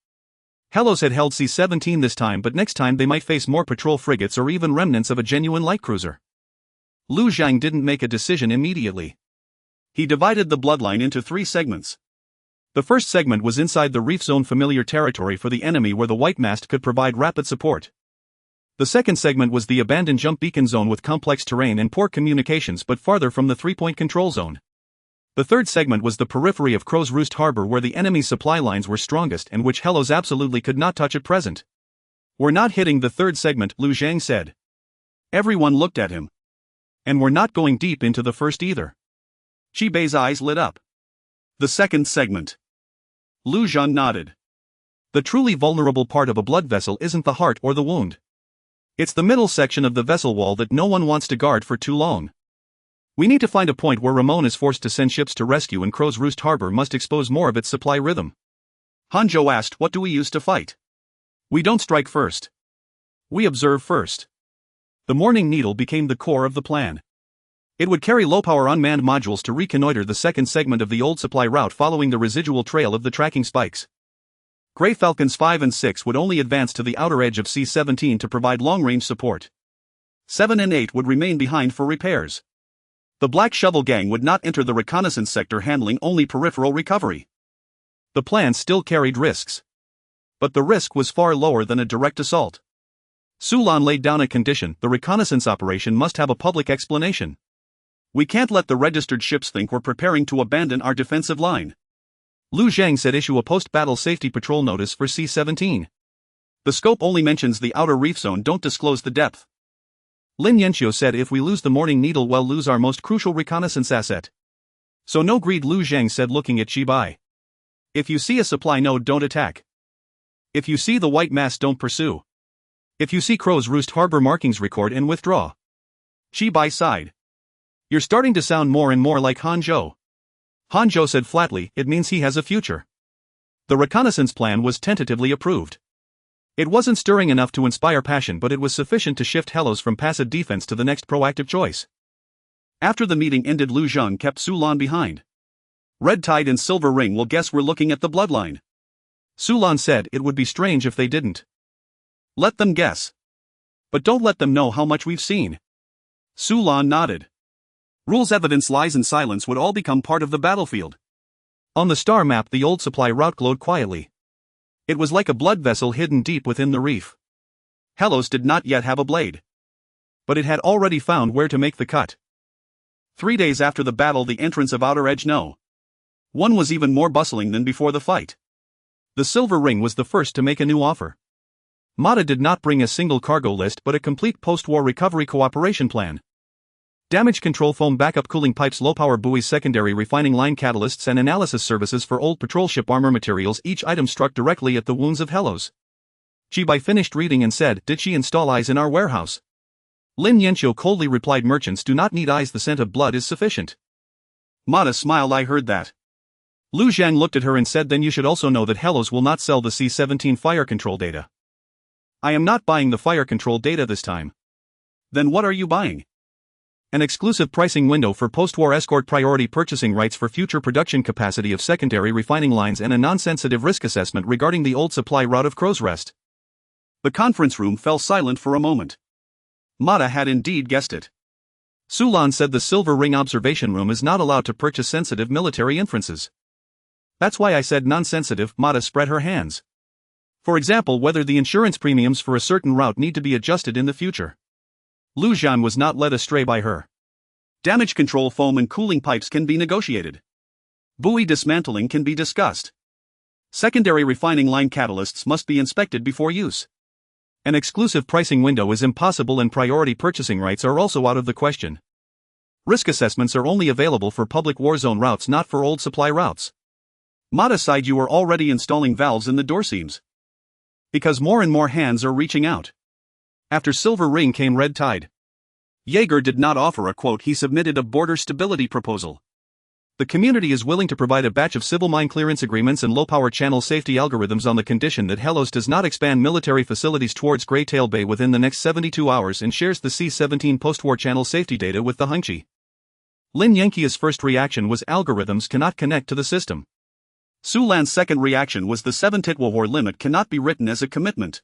Hellos had held C-17 this time, but next time they might face more patrol frigates or even remnants of a genuine light cruiser. Lu Zhang didn't make a decision immediately. He divided the bloodline into 3 segments. The first segment was inside the reef zone, familiar territory for the enemy where the white mast could provide rapid support. The second segment was the abandoned jump beacon zone with complex terrain and poor communications but farther from the 3-point control zone. The third segment was the periphery of Crow's Roost Harbor where the enemy's supply lines were strongest and which Hellos absolutely could not touch at present. "We're not hitting the third segment," Lu Zhang said. Everyone looked at him. "And we're not going deep into the first either." Chi Bei's eyes lit up. "The second segment." Lu Zhang nodded. "The truly vulnerable part of a blood vessel isn't the heart or the wound. It's the middle section of the vessel wall that no one wants to guard for too long. We need to find a point where Ramon is forced to send ships to rescue, and Crow's Roost Harbor must expose more of its supply rhythm." Hanzhou asked, "What do we use to fight?" "We don't strike first. We observe first." The Morning Needle became the core of the plan. It would carry low-power unmanned modules to reconnoiter the second segment of the old supply route following the residual trail of the tracking spikes. Grey Falcons 5 and 6 would only advance to the outer edge of C-17 to provide long-range support. 7 and 8 would remain behind for repairs. The Black Shovel Gang would not enter the reconnaissance sector, handling only peripheral recovery. The plan still carried risks. But the risk was far lower than a direct assault. Sulan laid down a condition: the reconnaissance operation must have a public explanation. "We can't let the registered ships think we're preparing to abandon our defensive line." Lu Zhang said, "Issue a post-battle safety patrol notice for C-17. The scope only mentions the outer reef zone, don't disclose the depth." Lin Yanxiu said, "If we lose the Morning Needle, we'll lose our most crucial reconnaissance asset." "So no greed," Lu Zhang said, looking at Shibai. "If you see a supply node, don't attack. If you see the white mass, don't pursue. If you see Crow's Roost Harbor markings, record and withdraw." Shibai sighed. "You're starting to sound more and more like Hanzhou." Hanzhou said flatly, "It means he has a future." The reconnaissance plan was tentatively approved. It wasn't stirring enough to inspire passion, but it was sufficient to shift Hellos from passive defense to the next proactive choice. After the meeting ended, Lu Zhang kept Sulan behind. "Red Tide and Silver Ring will guess we're looking at the bloodline." Sulan said, "It would be strange if they didn't." "Let them guess. But don't let them know how much we've seen." Sulan nodded. Rules, evidence, lies, and silence would all become part of the battlefield. On the star map, the old supply route glowed quietly. It was like a blood vessel hidden deep within the reef. Hellos did not yet have a blade. But it had already found where to make the cut. 3 days after the battle, the entrance of Outer Edge No. 1 was even more bustling than before the fight. The Silver Ring was the first to make a new offer. Mata did not bring a single cargo list but a complete post-war recovery cooperation plan. Damage control foam, backup cooling pipes, low-power buoys, secondary refining line catalysts, and analysis services for old patrol ship armor materials. Each item struck directly at the wounds of Hellos. Chibai finished reading and said, "Did she install eyes in our warehouse?" Lin Yanxiu coldly replied, "Merchants do not need eyes, the scent of blood is sufficient." Mata smiled, "I heard that." Lu Zhang looked at her and said, "Then you should also know that Hellos will not sell the C-17 fire control data." "I am not buying the fire control data this time." "Then what are you buying?" "An exclusive pricing window for post-war escort, priority purchasing rights for future production capacity of secondary refining lines, and a non-sensitive risk assessment regarding the old supply route of Crow's Rest." The conference room fell silent for a moment. Mata had indeed guessed it. Sulan said, "The Silver Ring observation room is not allowed to purchase sensitive military inferences." "That's why I said non-sensitive." Mata spread her hands. "For example, whether the insurance premiums for a certain route need to be adjusted in the future." Lu Zhang was not led astray by her. "Damage control foam and cooling pipes can be negotiated. Buoy dismantling can be discussed. Secondary refining line catalysts must be inspected before use. An exclusive pricing window is impossible, and priority purchasing rights are also out of the question. Risk assessments are only available for public war zone routes, not for old supply routes." Mata sighed, "You are already installing valves in the door seams." "Because more and more hands are reaching out. After Silver Ring came Red Tide. Yeager did not offer a quote, he submitted a border stability proposal. The community is willing to provide a batch of civil mine clearance agreements and low-power channel safety algorithms on the condition that Helos does not expand military facilities towards Greytail Bay within the next 72 hours and shares the C-17 post-war channel safety data with the Hongqi. Lin Yanqia's first reaction was algorithms cannot connect to the system. Su Lan's second reaction was the 7-Titwahor limit cannot be written as a commitment.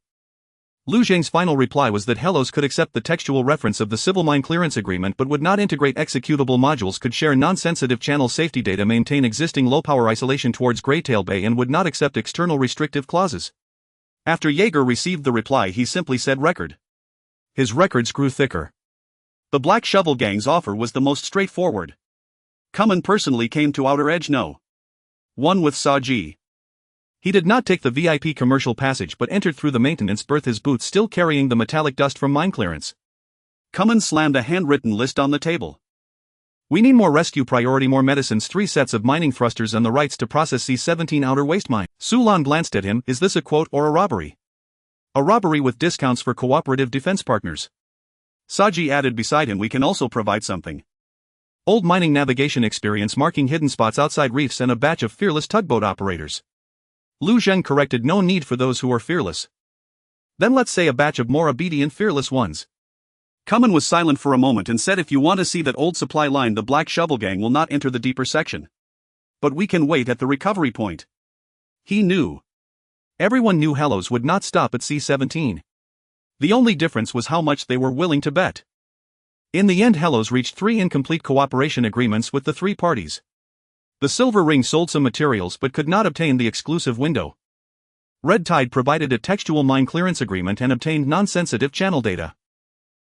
Lu Zhang's final reply was that Helos could accept the textual reference of the civil mine clearance agreement but would not integrate executable modules, could share non-sensitive channel safety data, maintain existing low-power isolation towards Greytail Bay, and would not accept external restrictive clauses. After Yeager received the reply, he simply said record. His records grew thicker. The Black Shovel Gang's offer was the most straightforward. Kamen personally came to Outer Edge No. 1 with Saji. He did not take the VIP commercial passage but entered through the maintenance berth, his boots still carrying the metallic dust from mine clearance. Kamen slammed a handwritten list on the table. We need more rescue priority, more medicines, 3 sets of mining thrusters, and the rights to process C-17 outer waste mine. Su Lan glanced at him. Is this a quote or a robbery? A robbery with discounts for cooperative defense partners. Saji added beside him, we can also provide something. Old mining navigation experience marking hidden spots outside reefs and a batch of fearless tugboat operators. Lu Zheng corrected, no need for those who are fearless. Then let's say a batch of more obedient fearless ones. Kamen was silent for a moment and said, if you want to see that old supply line, the Black Shovel Gang will not enter the deeper section. But we can wait at the recovery point. He knew. Everyone knew Helos would not stop at C-17. The only difference was how much they were willing to bet. In the end, Helos reached 3 incomplete cooperation agreements with the 3 parties. The Silver Ring sold some materials but could not obtain the exclusive window. Red Tide provided a textual mine clearance agreement and obtained non-sensitive channel data.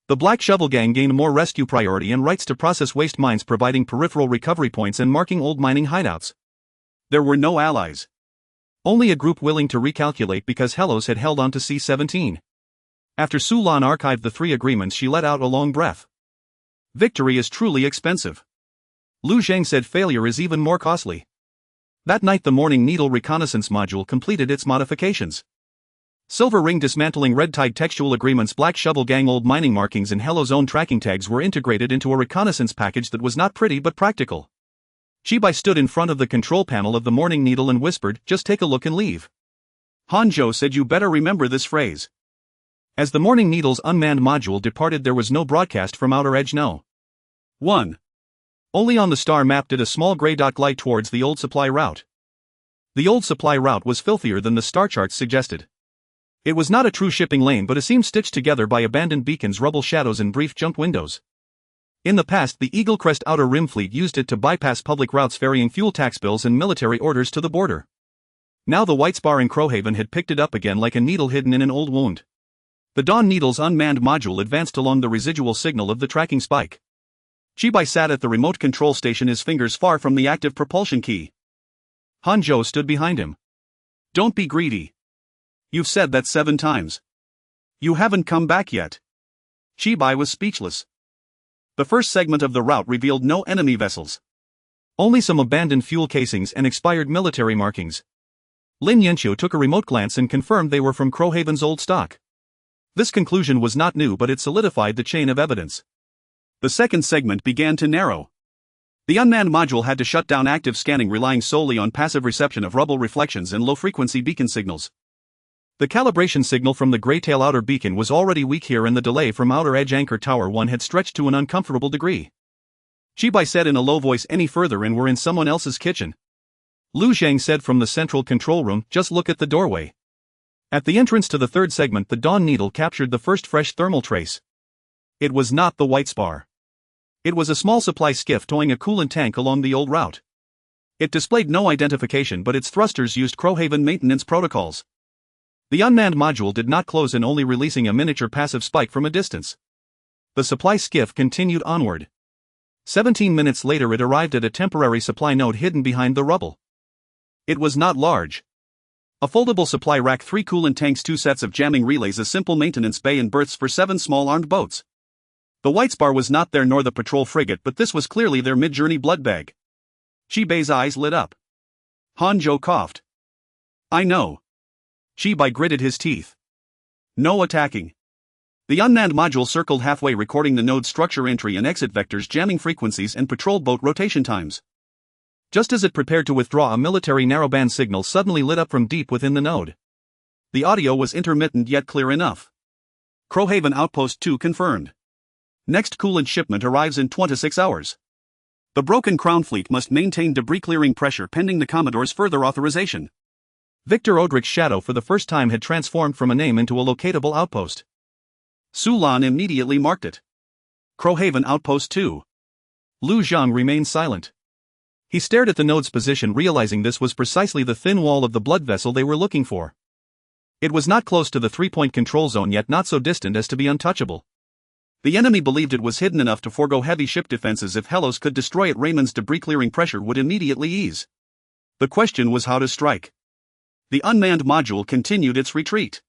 The Black Shovel Gang gained more rescue priority and rights to process waste mines, providing peripheral recovery points and marking old mining hideouts. There were no allies. Only a group willing to recalculate because Helos had held on to C-17. After Su Lan archived the 3 agreements, she let out a long breath. Victory is truly expensive. Lu Zheng said failure is even more costly. That night the Morning Needle Reconnaissance module completed its modifications. Silver Ring dismantling Red Tide textual agreements, Black Shovel Gang old mining markings, and Helos own tracking tags were integrated into a reconnaissance package that was not pretty but practical. Chibai stood in front of the control panel of the Morning Needle and whispered, just take a look and leave. Hanzhou said, you better remember this phrase. As the Morning Needle's unmanned module departed, there was no broadcast from Outer Edge No. 1. Only on the star map did a small gray dot glide towards the old supply route. The old supply route was filthier than the star charts suggested. It was not a true shipping lane but a seam stitched together by abandoned beacons, rubble shadows, and brief jump windows. In the past, the Eagle Crest Outer Rim fleet used it to bypass public routes ferrying fuel tax bills and military orders to the border. Now the White Spar in Crowhaven had picked it up again like a needle hidden in an old wound. The Dawn Needle's unmanned module advanced along the residual signal of the tracking spike. Chibai sat at the remote control station, his fingers far from the active propulsion key. Hanzhou stood behind him. Don't be greedy. You've said that 7 times. You haven't come back yet. Chibai was speechless. The first segment of the route revealed no enemy vessels. Only some abandoned fuel casings and expired military markings. Lin Yanqiu took a remote glance and confirmed they were from Crowhaven's old stock. This conclusion was not new, but it solidified the chain of evidence. The second segment began to narrow. The unmanned module had to shut down active scanning, relying solely on passive reception of rubble reflections and low-frequency beacon signals. The calibration signal from the Greytail outer beacon was already weak here, and the delay from Outer Edge Anchor Tower 1 had stretched to an uncomfortable degree. Chibai said in a low voice, any further and we're in someone else's kitchen. Lu Zheng said from the central control room, just look at the doorway. At the entrance to the third segment, the Dawn Needle captured the first fresh thermal trace. It was not the White Spar. It was a small supply skiff towing a coolant tank along the old route. It displayed no identification, but its thrusters used Crowhaven maintenance protocols. The unmanned module did not close in, only releasing a miniature passive spike from a distance. The supply skiff continued onward. 17 minutes later it arrived at a temporary supply node hidden behind the rubble. It was not large. A foldable supply rack, 3 coolant tanks, 2 sets of jamming relays, a simple maintenance bay, and berths for 7 small armed boats. The White Spar was not there, nor the patrol frigate, but this was clearly their mid-journey blood bag. Chibai's eyes lit up. Hanzhou coughed. I know. Chibai gritted his teeth. No attacking. The unmanned module circled halfway, recording the node's structure entry and exit vectors, jamming frequencies and patrol boat rotation times. Just as it prepared to withdraw, a military narrowband signal suddenly lit up from deep within the node. The audio was intermittent yet clear enough. Crowhaven Outpost 2 confirmed. Next coolant shipment arrives in 26 hours. The Broken Crown fleet must maintain debris clearing pressure pending the Commodore's further authorization. Victor Odrich's shadow for the first time had transformed from a name into a locatable outpost. Sulan immediately marked it. Crowhaven Outpost 2. Lu Zhang remained silent. He stared at the node's position, realizing this was precisely the thin wall of the blood vessel they were looking for. It was not close to the 3-point control zone, yet not so distant as to be untouchable. The enemy believed it was hidden enough to forego heavy ship defenses. If Helos could destroy it, Raymond's debris clearing pressure would immediately ease. The question was how to strike. The unmanned module continued its retreat.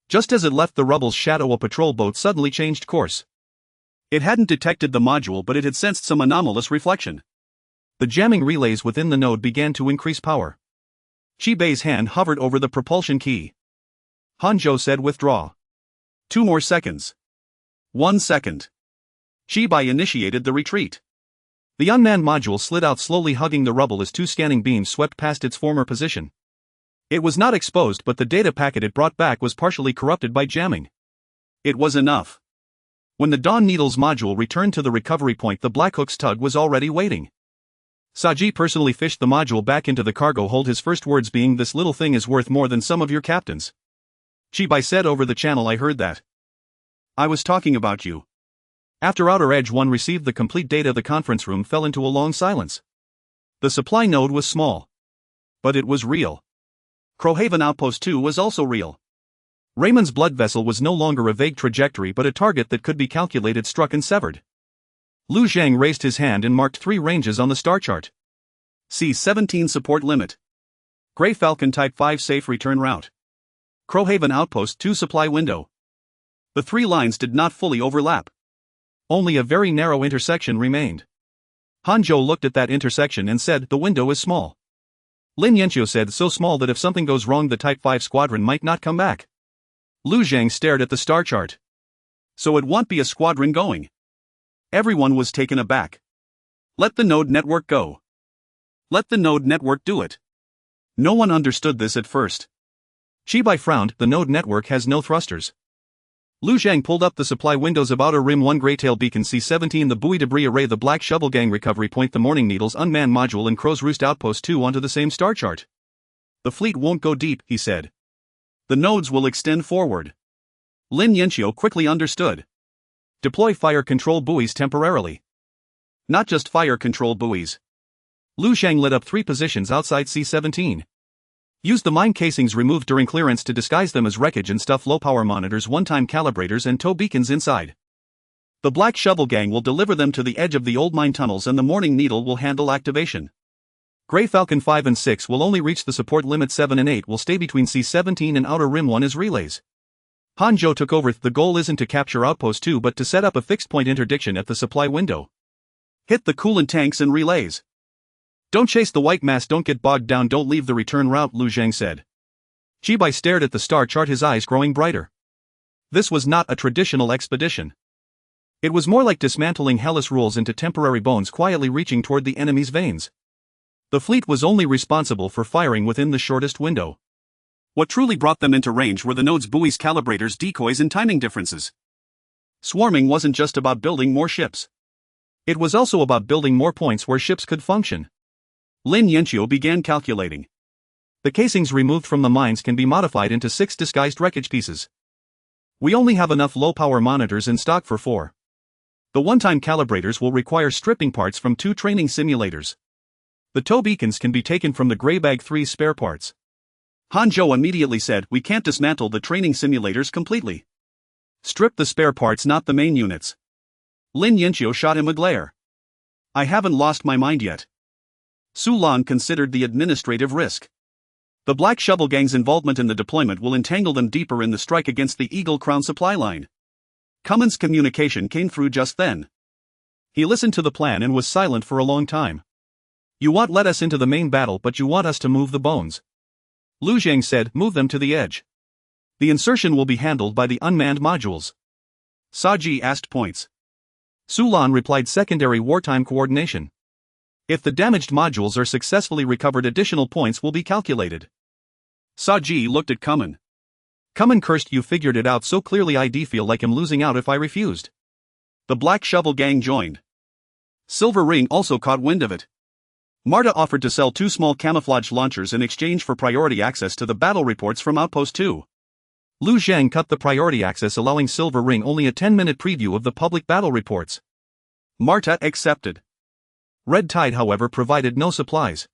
Just as it left the rubble's shadow, a patrol boat suddenly changed course. It hadn't detected the module, but it had sensed some anomalous reflection. The jamming relays within the node began to increase power. Chibei's hand hovered over the propulsion key. Hanzhou said, "Withdraw." 2 more seconds. 1 second. Chibai initiated the retreat. The unmanned module slid out, slowly hugging the rubble as 2 scanning beams swept past its former position. It was not exposed, but the data packet it brought back was partially corrupted by jamming. It was enough. When the Dawn Needle's module returned to the recovery point, the Blackhook's tug was already waiting. Saji personally fished the module back into the cargo hold, his first words being, "This little thing is worth more than some of your captains." Chibai said over the channel, "I heard that. I was talking about you." After Outer Edge 1 received the complete data, the conference room fell into a long silence. The supply node was small. But it was real. Crowhaven Outpost 2 was also real. Raymond's blood vessel was no longer a vague trajectory, but a target that could be calculated, struck and severed. Lu Zhang raised his hand and marked 3 ranges on the star chart. C-17 support limit. Grey Falcon Type 5 safe return route. Crowhaven Outpost 2 supply window. The 3 lines did not fully overlap. Only a very narrow intersection remained. Hanzhou looked at that intersection and said, "The window is small." Lin Yanqiu said, "So small that if something goes wrong, the Type 5 squadron might not come back." Lu Zhang stared at the star chart. "So it won't be a squadron going?" Everyone was taken aback. "Let the node network go. Let the node network do it." No one understood this at first. Chibai frowned. "The node network has no thrusters." Lu Zhang pulled up the supply windows of Outer Rim 1, Greytail Beacon C-17, the buoy debris array, the Black Shovel Gang recovery point, the Morning Needles unmanned module, and Crow's Roost Outpost 2 onto the same star chart. "The fleet won't go deep," he said. "The nodes will extend forward." Lin Yanqiu quickly understood. "Deploy fire control buoys temporarily." "Not just fire control buoys." Lu Zhang lit up 3 positions outside C-17. Use the mine casings removed during clearance to disguise them as wreckage and stuff low-power monitors, one-time calibrators and tow beacons inside. The Black Shovel Gang will deliver them to the edge of the old mine tunnels, and the Morning Needle will handle activation. Grey Falcon 5 and 6 will only reach the support limit. 7 and 8 will stay between C-17 and Outer Rim 1 as relays. Hanzhou took over. "The goal isn't to capture Outpost 2 but to set up a fixed-point interdiction at the supply window. Hit the coolant tanks and relays. Don't chase the white mass, don't get bogged down, don't leave the return route," Lu Zhang said. Chibai stared at the star chart, his eyes growing brighter. This was not a traditional expedition. It was more like dismantling Hellas rules into temporary bones, quietly reaching toward the enemy's veins. The fleet was only responsible for firing within the shortest window. What truly brought them into range were the node's buoys, calibrators, decoys, and timing differences. Swarming wasn't just about building more ships. It was also about building more points where ships could function. Lin Yanqiu began calculating. The casings removed from the mines can be modified into 6 disguised wreckage pieces. We only have enough low-power monitors in stock for 4. The one-time calibrators will require stripping parts from 2 training simulators. The tow beacons can be taken from the Greybag 3 spare parts. Hanzhou immediately said, "We can't dismantle the training simulators completely. Strip the spare parts, not the main units." Lin Yanqiu shot him a glare. "I haven't lost my mind yet." Sulan considered the administrative risk. The Black Shovel Gang's involvement in the deployment will entangle them deeper in the strike against the Eagle Crown supply line. Cummins' communication came through just then. He listened to the plan and was silent for a long time. "You won't let us into the main battle, but you want us to move the bones." Lu Zhang said, "Move them to the edge. The insertion will be handled by the unmanned modules." Saji asked points. Sulan replied secondary wartime coordination. If the damaged modules are successfully recovered, additional points will be calculated. Saji looked at Kuman. Kuman cursed, you figured it out so clearly, I'd feel like I'm losing out if I refused. The Black Shovel gang joined. Silver Ring also caught wind of it. Marta offered to sell 2 small camouflage launchers in exchange for priority access to the battle reports from Outpost 2. Lu Zhang cut the priority access, allowing Silver Ring only a 10-minute preview of the public battle reports. Marta accepted. Red Tide, however, provided no supplies.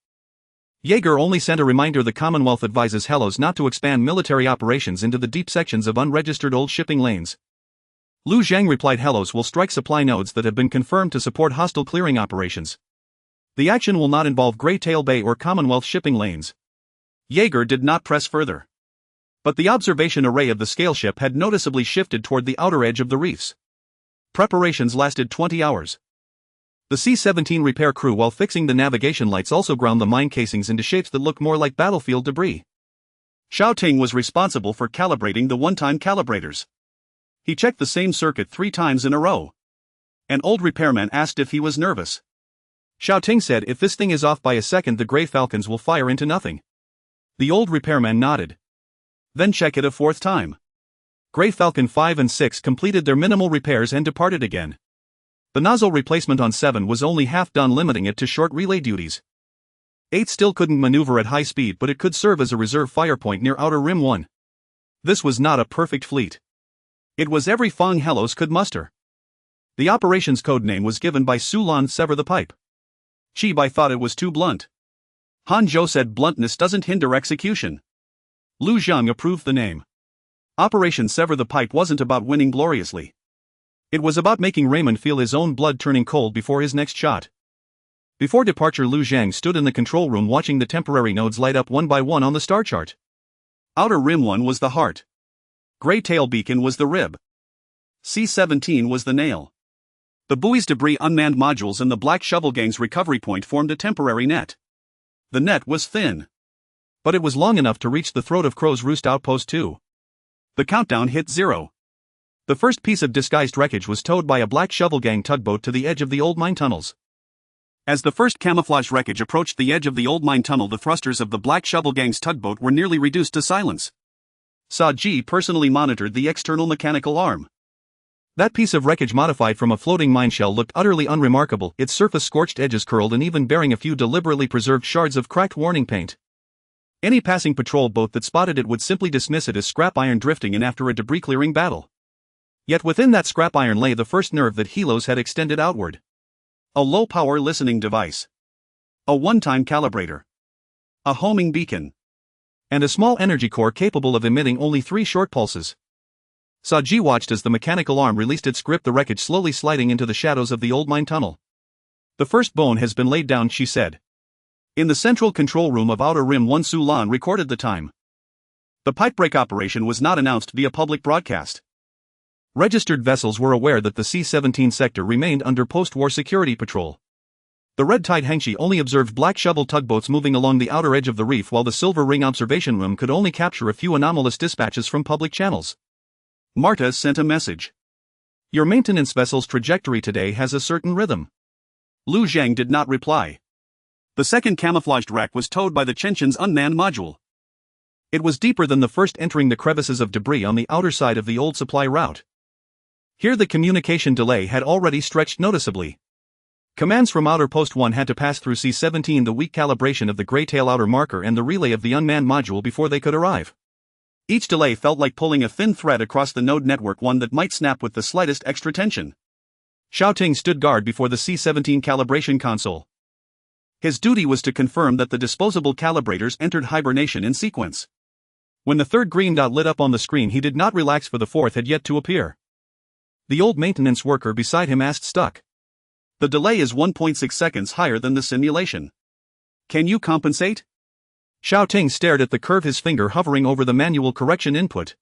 Jaeger only sent a reminder: the Commonwealth advises Hellos not to expand military operations into the deep sections of unregistered old shipping lanes. Lu Zhang replied, Hellos will strike supply nodes that have been confirmed to support hostile clearing operations. The action will not involve Grey Tail Bay or Commonwealth shipping lanes. Jaeger did not press further. But the observation array of the scale ship had noticeably shifted toward the outer edge of the reefs. Preparations lasted 20 hours. The C-17 repair crew, while fixing the navigation lights, also ground the mine casings into shapes that looked more like battlefield debris. Xiaoting was responsible for calibrating the one-time calibrators. He checked the same circuit 3 times in a row. An old repairman asked if he was nervous. Xiaoting said, if this thing is off by a second, the Grey Falcons will fire into nothing. The old repairman nodded. Then check it a 4th time. Grey Falcon 5 and 6 completed their minimal repairs and departed again. The nozzle replacement on 7 was only half done, limiting it to short relay duties. 8 still couldn't maneuver at high speed, but it could serve as a reserve fire point near Outer Rim 1. This was not a perfect fleet. It was every Fang Hellos could muster. The operations code name was given by Sulan: Sever the Pipe. Chi Bai thought it was too blunt. Han Zhou said bluntness doesn't hinder execution. Lu Zhang approved the name. Operation Sever the Pipe wasn't about winning gloriously. It was about making Raymond feel his own blood turning cold before his next shot. Before departure, Lu Zhang stood in the control room watching the temporary nodes light up one by one on the star chart. Outer Rim 1 was the heart. Grey Tail Beacon was the rib. C-17 was the nail. The buoy's debris, unmanned modules, and the Black Shovel Gang's recovery point formed a temporary net. The net was thin, but it was long enough to reach the throat of Crow's Roost Outpost 2. The countdown hit 0. The first piece of disguised wreckage was towed by a Black Shovel Gang tugboat to the edge of the old mine tunnels. As the first camouflage wreckage approached the edge of the old mine tunnel, the thrusters of the Black Shovel Gang's tugboat were nearly reduced to silence. Saji personally monitored the external mechanical arm. That piece of wreckage, modified from a floating mineshell, looked utterly unremarkable, its surface scorched edges curled and even bearing a few deliberately preserved shards of cracked warning paint. Any passing patrol boat that spotted it would simply dismiss it as scrap iron drifting in after a debris-clearing battle. Yet within that scrap iron lay the first nerve that Helos had extended outward. A low-power listening device. A one-time calibrator. A homing beacon. And a small energy core capable of emitting only 3 short pulses. Saji watched as the mechanical arm released its grip, the wreckage slowly sliding into the shadows of the old mine tunnel. The first bone has been laid down, she said. In the central control room of Outer Rim 1, Sulan recorded the time. The pipe break operation was not announced via public broadcast. Registered vessels were aware that the C-17 sector remained under post-war security patrol. The Red Tide Hengshi only observed Black Shovel tugboats moving along the outer edge of the reef, while the Silver Ring observation room could only capture a few anomalous dispatches from public channels. Marta sent a message. Your maintenance vessel's trajectory today has a certain rhythm. Lu Zhang did not reply. The second camouflaged wreck was towed by the Chenshin's unmanned module. It was deeper than the first, entering the crevices of debris on the outer side of the old supply route. Here the communication delay had already stretched noticeably. Commands from Outer Post 1 had to pass through C-17 the weak calibration of the Grey Tail outer marker and the relay of the unmanned module before they could arrive. Each delay felt like pulling a thin thread across the node network, one that might snap with the slightest extra tension. Xiaoting stood guard before the C-17 calibration console. His duty was to confirm that the disposable calibrators entered hibernation in sequence. When the third green dot lit up on the screen, he did not relax, for the fourth had yet to appear. The old maintenance worker beside him asked, stuck. The delay is 1.6 seconds higher than the simulation. Can you compensate? Xiaoting stared at the curve, his finger hovering over the manual correction input.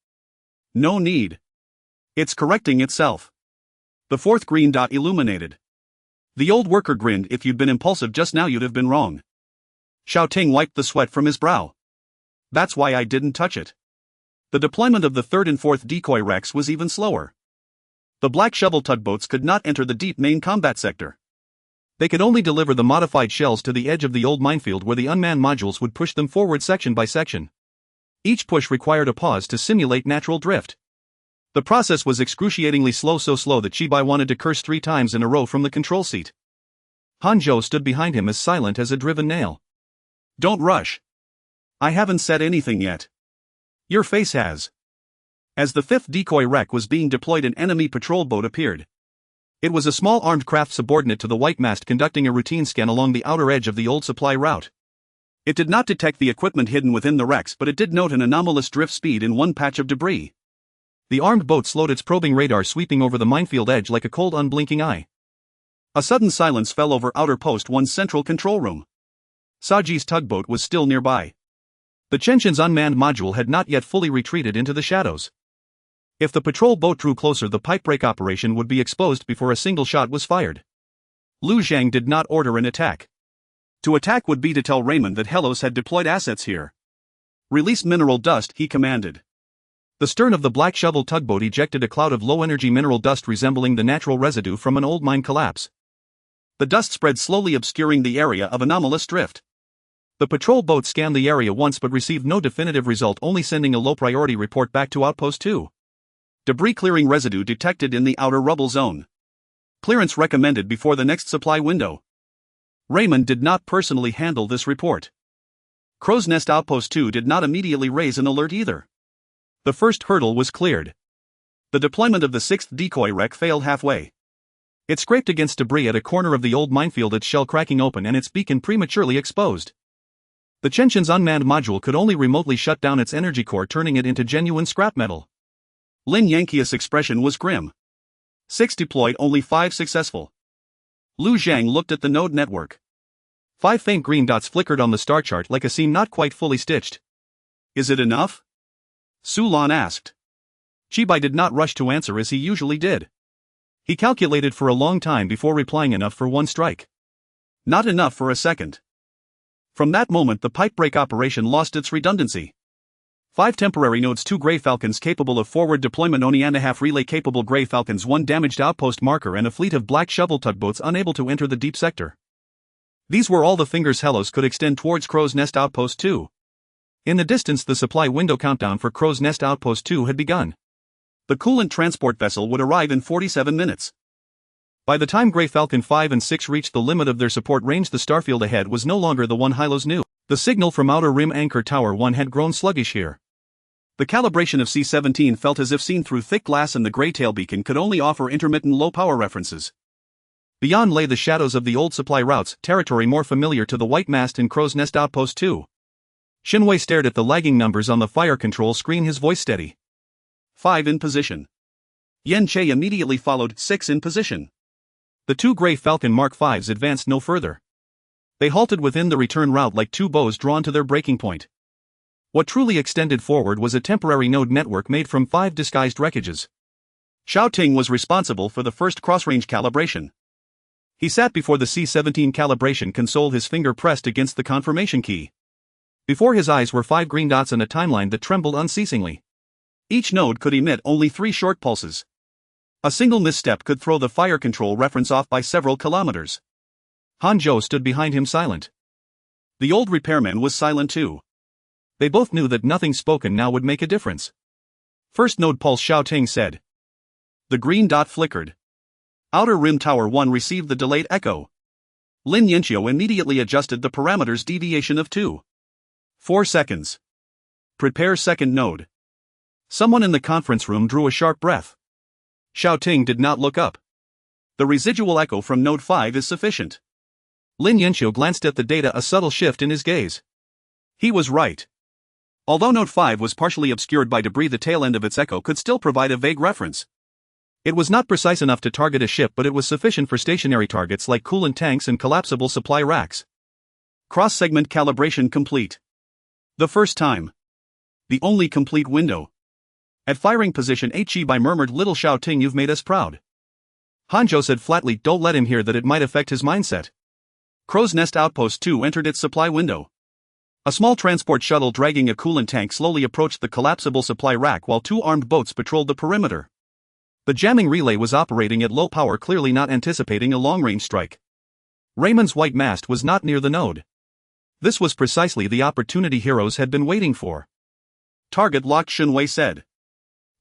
No need. It's correcting itself. The fourth green dot illuminated. The old worker grinned. If you'd been impulsive just now, you'd have been wrong. Xiaoting wiped the sweat from his brow. That's why I didn't touch it. The deployment of the third and fourth decoy wrecks was even slower. The Black Shovel tugboats could not enter the deep main combat sector. They could only deliver the modified shells to the edge of the old minefield where the unmanned modules would push them forward section by section. Each push required a pause to simulate natural drift. The process was excruciatingly slow, so slow that Chibai wanted to curse 3 times in a row from the control seat. Hanjo stood behind him as silent as a driven nail. Don't rush. I haven't said anything yet. Your face has. As the 5th decoy wreck was being deployed, an enemy patrol boat appeared. It was a small armed craft subordinate to the white mast conducting a routine scan along the outer edge of the old supply route. It did not detect the equipment hidden within the wrecks, but it did note an anomalous drift speed in one patch of debris. The armed boat slowed its probing radar, sweeping over the minefield edge like a cold, unblinking eye. A sudden silence fell over Outer Post 1's central control room. Saji's tugboat was still nearby. The Chenshin's unmanned module had not yet fully retreated into the shadows. If the patrol boat drew closer, the pipe break operation would be exposed before a single shot was fired. Lu Zhang did not order an attack. To attack would be to tell Raymond that Helos had deployed assets here. Release mineral dust, he commanded. The stern of the Black Shovel tugboat ejected a cloud of low-energy mineral dust resembling the natural residue from an old mine collapse. The dust spread slowly, obscuring the area of anomalous drift. The patrol boat scanned the area once but received no definitive result, only sending a low-priority report back to Outpost 2. Debris clearing residue detected in the outer rubble zone. Clearance recommended before the next supply window. Raymond did not personally handle this report. Crow's Nest Outpost 2 did not immediately raise an alert either. The first hurdle was cleared. The deployment of the 6th decoy wreck failed halfway. It scraped against debris at a corner of the old minefield, its shell cracking open and its beacon prematurely exposed. The Chenshin's unmanned module could only remotely shut down its energy core, turning it into genuine scrap metal. Lin Yankee's expression was grim. 6 deployed, only 5 successful. Lu Zhang looked at the node network. 5 faint green dots flickered on the star chart like a seam not quite fully stitched. Is it enough? Su Lan asked. Chibai did not rush to answer as he usually did. He calculated for a long time before replying. Enough for 1 strike. Not enough for a second. From that moment, the pipe break operation lost its redundancy. 5 temporary nodes, 2 Grey Falcons capable of forward deployment, only and a half relay capable Grey Falcons, 1 damaged outpost marker, and a fleet of Black Shovel tugboats unable to enter the deep sector. These were all the fingers Helos could extend towards Crow's Nest Outpost 2. In the distance, the supply window countdown for Crow's Nest Outpost 2 had begun. The coolant transport vessel would arrive in 47 minutes. By the time Grey Falcon 5 and 6 reached the limit of their support range, the starfield ahead was no longer the one Hylos knew. The signal from Outer Rim Anchor Tower 1 had grown sluggish here. The calibration of C-17 felt as if seen through thick glass, and the Grey Tail beacon could only offer intermittent low-power references. Beyond lay the shadows of the old supply routes, territory more familiar to the White Mast in Crow's Nest Outpost 2. Shinwei stared at the lagging numbers on the fire control screen, his voice steady. 5 in position. Yen Che immediately followed, 6 in position. The 2 Grey Falcon Mark Vs advanced no further. They halted within the return route like 2 bows drawn to their breaking point. What truly extended forward was a temporary node network made from 5 disguised wreckages. Xiao Ting was responsible for the first cross-range calibration. He sat before the C-17 calibration console, his finger pressed against the confirmation key. Before his eyes were 5 green dots and a timeline that trembled unceasingly. Each node could emit only 3 short pulses. A single misstep could throw the fire control reference off by several kilometers. Hanjo stood behind him silent. The old repairman was silent too. They both knew that nothing spoken now would make a difference. First node pulse, Xiao Ting said. The green dot flickered. Outer Rim Tower 1 received the delayed echo. Lin Yanchio immediately adjusted the parameters, deviation of 2.4 seconds. Prepare second node. Someone in the conference room drew a sharp breath. Xiao Ting did not look up. The residual echo from node 5 is sufficient. Lin Yanchio glanced at the data, a subtle shift in his gaze. He was right. Although node 5 was partially obscured by debris, the tail end of its echo could still provide a vague reference. It was not precise enough to target a ship, but it was sufficient for stationary targets like coolant tanks and collapsible supply racks. Cross-segment calibration complete. The first time. The only complete window. At firing position 8, Chibai murmured, "Little Xiao Ting, you've made us proud." Hanjo said flatly, "Don't let him hear that, it might affect his mindset." Crow's Nest Outpost 2 entered its supply window. A small transport shuttle dragging a coolant tank slowly approached the collapsible supply rack while 2 armed boats patrolled the perimeter. The jamming relay was operating at low power, clearly not anticipating a long-range strike. Raymond's white mast was not near the node. This was precisely the opportunity heroes had been waiting for. Target locked, Shenwei said.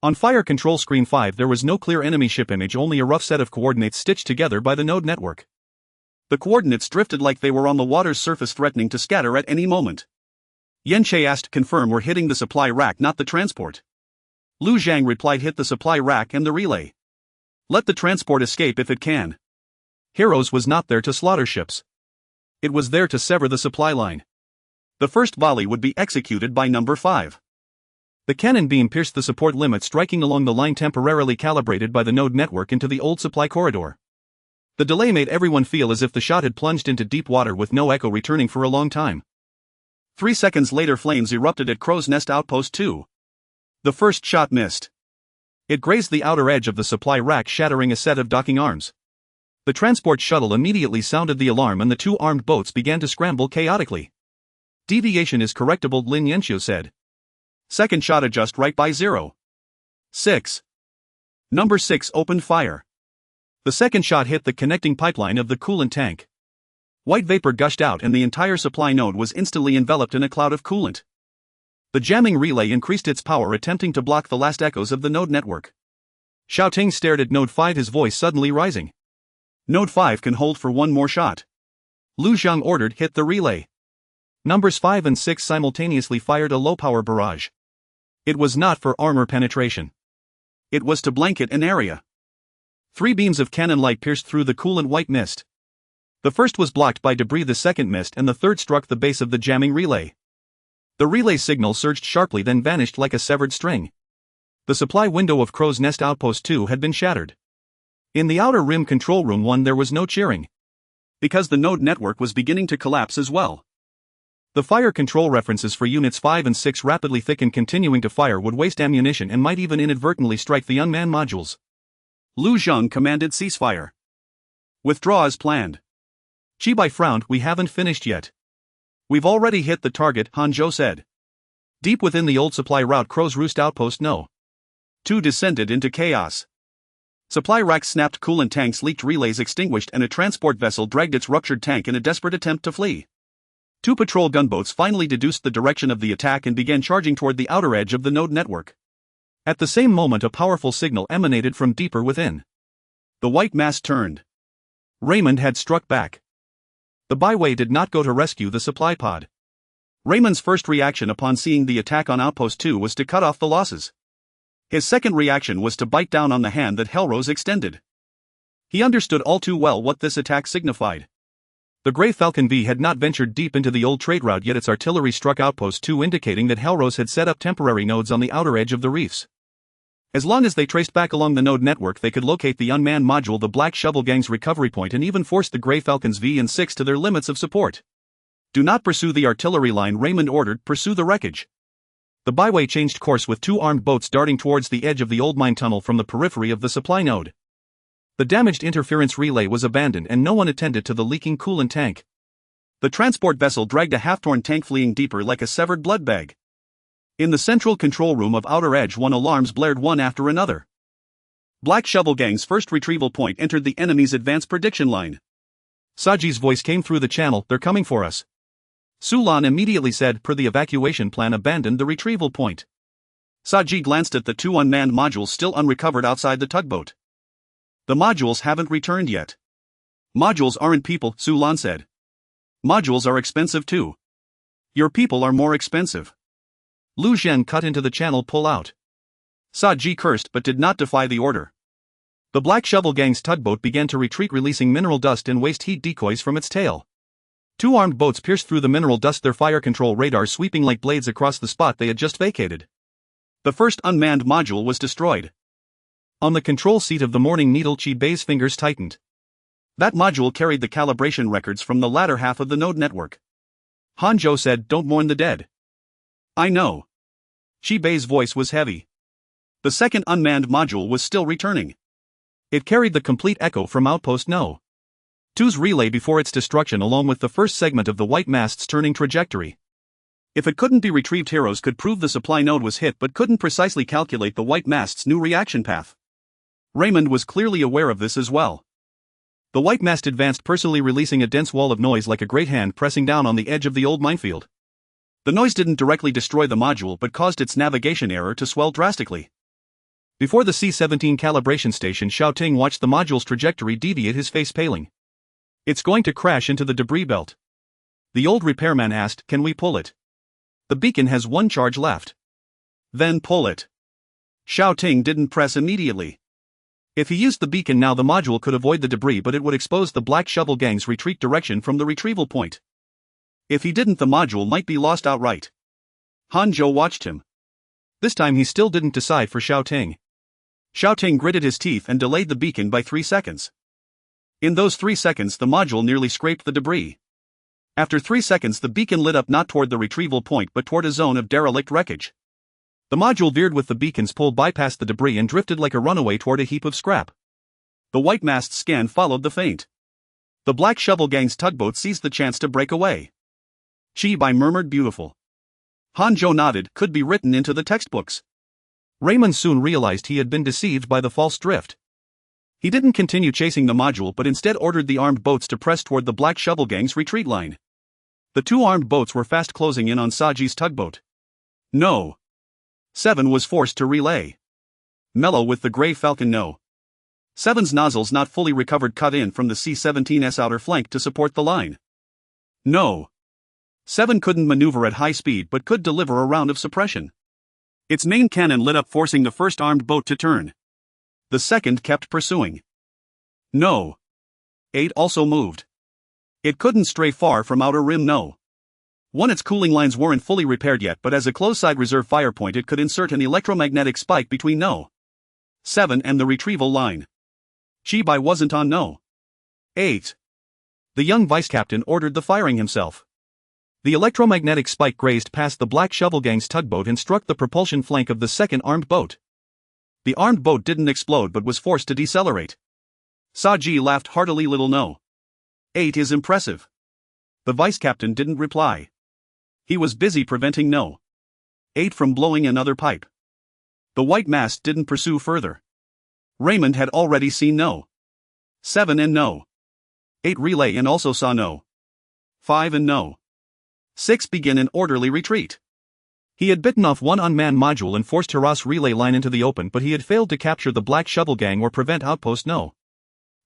On fire control screen 5 there was no clear enemy ship image, only a rough set of coordinates stitched together by the node network. The coordinates drifted like they were on the water's surface, threatening to scatter at any moment. Yenche asked, confirm we're hitting the supply rack, not the transport. Lu Zhang replied, hit the supply rack and the relay. Let the transport escape if it can. Heroes was not there to slaughter ships. It was there to sever the supply line. The first volley would be executed by number 5. The cannon beam pierced the support limit, striking along the line temporarily calibrated by the node network into the old supply corridor. The delay made everyone feel as if the shot had plunged into deep water with no echo returning for a long time. 3 seconds later, flames erupted at Crow's Nest Outpost 2. The first shot missed. It grazed the outer edge of the supply rack, shattering a set of docking arms. The transport shuttle immediately sounded the alarm and the 2 armed boats began to scramble chaotically. Deviation is correctable, Lin Yanxiu said. Second shot adjust right by 0. 6. Number 6 opened fire. The second shot hit the connecting pipeline of the coolant tank. White vapor gushed out and the entire supply node was instantly enveloped in a cloud of coolant. The jamming relay increased its power, attempting to block the last echoes of the node network. Xiao Ting stared at Node 5, his voice suddenly rising. Node 5 can hold for one more shot. Lu Zhang ordered, hit the relay. Numbers 5 and 6 simultaneously fired a low-power barrage. It was not for armor penetration. It was to blanket an area. 3 beams of cannon light pierced through the coolant white mist. The first was blocked by debris, the second missed, and the third struck the base of the jamming relay. The relay signal surged sharply, then vanished like a severed string. The supply window of Crow's Nest Outpost 2 had been shattered. In the outer rim control room 1 there was no cheering. Because the node network was beginning to collapse as well. The fire control references for units 5 and 6 rapidly thickened. Continuing to fire would waste ammunition and might even inadvertently strike the unmanned modules. Lu Zhang commanded ceasefire. Withdraw as planned. Chibai frowned, we haven't finished yet. We've already hit the target, Hanzhou said. Deep within the old supply route, Crow's Roost Outpost No. 2 descended into chaos. Supply racks snapped, coolant tanks leaked, relays extinguished, and a transport vessel dragged its ruptured tank in a desperate attempt to flee. 2 patrol gunboats finally deduced the direction of the attack and began charging toward the outer edge of the node network. At the same moment a powerful signal emanated from deeper within. The white mast turned. Raymond had struck back. The byway did not go to rescue the supply pod. Raymond's first reaction upon seeing the attack on Outpost 2 was to cut off the losses. His second reaction was to bite down on the hand that Hellrose extended. He understood all too well what this attack signified. The Grey Falcon V had not ventured deep into the old trade route yet. Its artillery struck Outpost 2, indicating that Hellrose had set up temporary nodes on the outer edge of the reefs. As long as they traced back along the node network, they could locate the unmanned module, the Black Shovel Gang's recovery point, and even force the Grey Falcons V and 6 to their limits of support. Do not pursue the artillery line, Raymond ordered, pursue the wreckage. The byway changed course with 2 armed boats darting towards the edge of the old mine tunnel from the periphery of the supply node. The damaged interference relay was abandoned and no one attended to the leaking coolant tank. The transport vessel dragged a half-torn tank, fleeing deeper like a severed blood bag. In the central control room of Outer Edge 1, alarms blared one after another. Black Shovel Gang's first retrieval point entered the enemy's advance prediction line. Saji's voice came through the channel, they're coming for us. Sulan immediately said, per the evacuation plan, abandon the retrieval point. Saji glanced at the 2 unmanned modules still unrecovered outside the tugboat. The modules haven't returned yet. Modules aren't people, Sulan said. Modules are expensive too. Your people are more expensive. Lu Zhen cut into the channel, pull out. Saji cursed but did not defy the order. The Black Shovel Gang's tugboat began to retreat, releasing mineral dust and waste heat decoys from its tail. 2 armed boats pierced through the mineral dust, their fire control radars sweeping like blades across the spot they had just vacated. The first unmanned module was destroyed. On the control seat of the Morning Needle, Chi Bei's fingers tightened. That module carried the calibration records from the latter half of the node network. Hanzhou said, don't mourn the dead. I know. Chi Bei's voice was heavy. The second unmanned module was still returning. It carried the complete echo from Outpost No. 2's relay before its destruction, along with the first segment of the white mast's turning trajectory. If it couldn't be retrieved, heroes could prove the supply node was hit but couldn't precisely calculate the white mast's new reaction path. Raymond was clearly aware of this as well. The white mast advanced, personally releasing a dense wall of noise like a great hand pressing down on the edge of the old minefield. The noise didn't directly destroy the module but caused its navigation error to swell drastically. Before the C-17 calibration station, Xiaoting watched the module's trajectory deviate, his face paling. "It's going to crash into the debris belt." The old repairman asked, "Can we pull it?" "The beacon has one charge left." "Then pull it." Xiaoting didn't press immediately. If he used the beacon now, the module could avoid the debris, but it would expose the Black Shovel Gang's retreat direction from the retrieval point. If he didn't, the module might be lost outright. Hanzhou watched him. This time he still didn't decide for Xiaoting. Xiaoting gritted his teeth and delayed the beacon by 3 seconds. In those 3 seconds, the module nearly scraped the debris. After 3 seconds, the beacon lit up, not toward the retrieval point but toward a zone of derelict wreckage. The module veered with the beacon's pull, bypassed the debris, and drifted like a runaway toward a heap of scrap. The white mast's scan followed the feint. The Black Shovel Gang's tugboat seized the chance to break away. Chibai murmured, "Beautiful." Hanzhou nodded, "Could be written into the textbooks." Raymond soon realized he had been deceived by the false drift. He didn't continue chasing the module but instead ordered the armed boats to press toward the Black Shovel Gang's retreat line. The 2 armed boats were fast closing in on Saji's tugboat. No. 7 was forced to relay. Mellow with the Grey Falcon. No. 7's nozzles, not fully recovered, cut in from the C-17's outer flank to support the line. No. 7 couldn't maneuver at high speed but could deliver a round of suppression. Its main cannon lit up, forcing the first armed boat to turn. The second kept pursuing. No. 8 also moved. It couldn't stray far from outer rim. No. 1, its cooling lines weren't fully repaired yet, but as a close-side reserve fire point it could insert an electromagnetic spike between No. 7 and the retrieval line. Chibai wasn't on No. 8. The young vice captain ordered the firing himself. The electromagnetic spike grazed past the Black Shovel Gang's tugboat and struck the propulsion flank of the second armed boat. The armed boat didn't explode but was forced to decelerate. Saji laughed heartily. "Little No. 8 is impressive." The vice captain didn't reply. He was busy preventing No. 8 from blowing another pipe. The white mast didn't pursue further. Raymond had already seen No. 7 and No. 8 relay and also saw No. 5 and No. 6 begin an orderly retreat. He had bitten off one unmanned module and forced Hera's relay line into the open, but he had failed to capture the Black Shovel Gang or prevent Outpost No.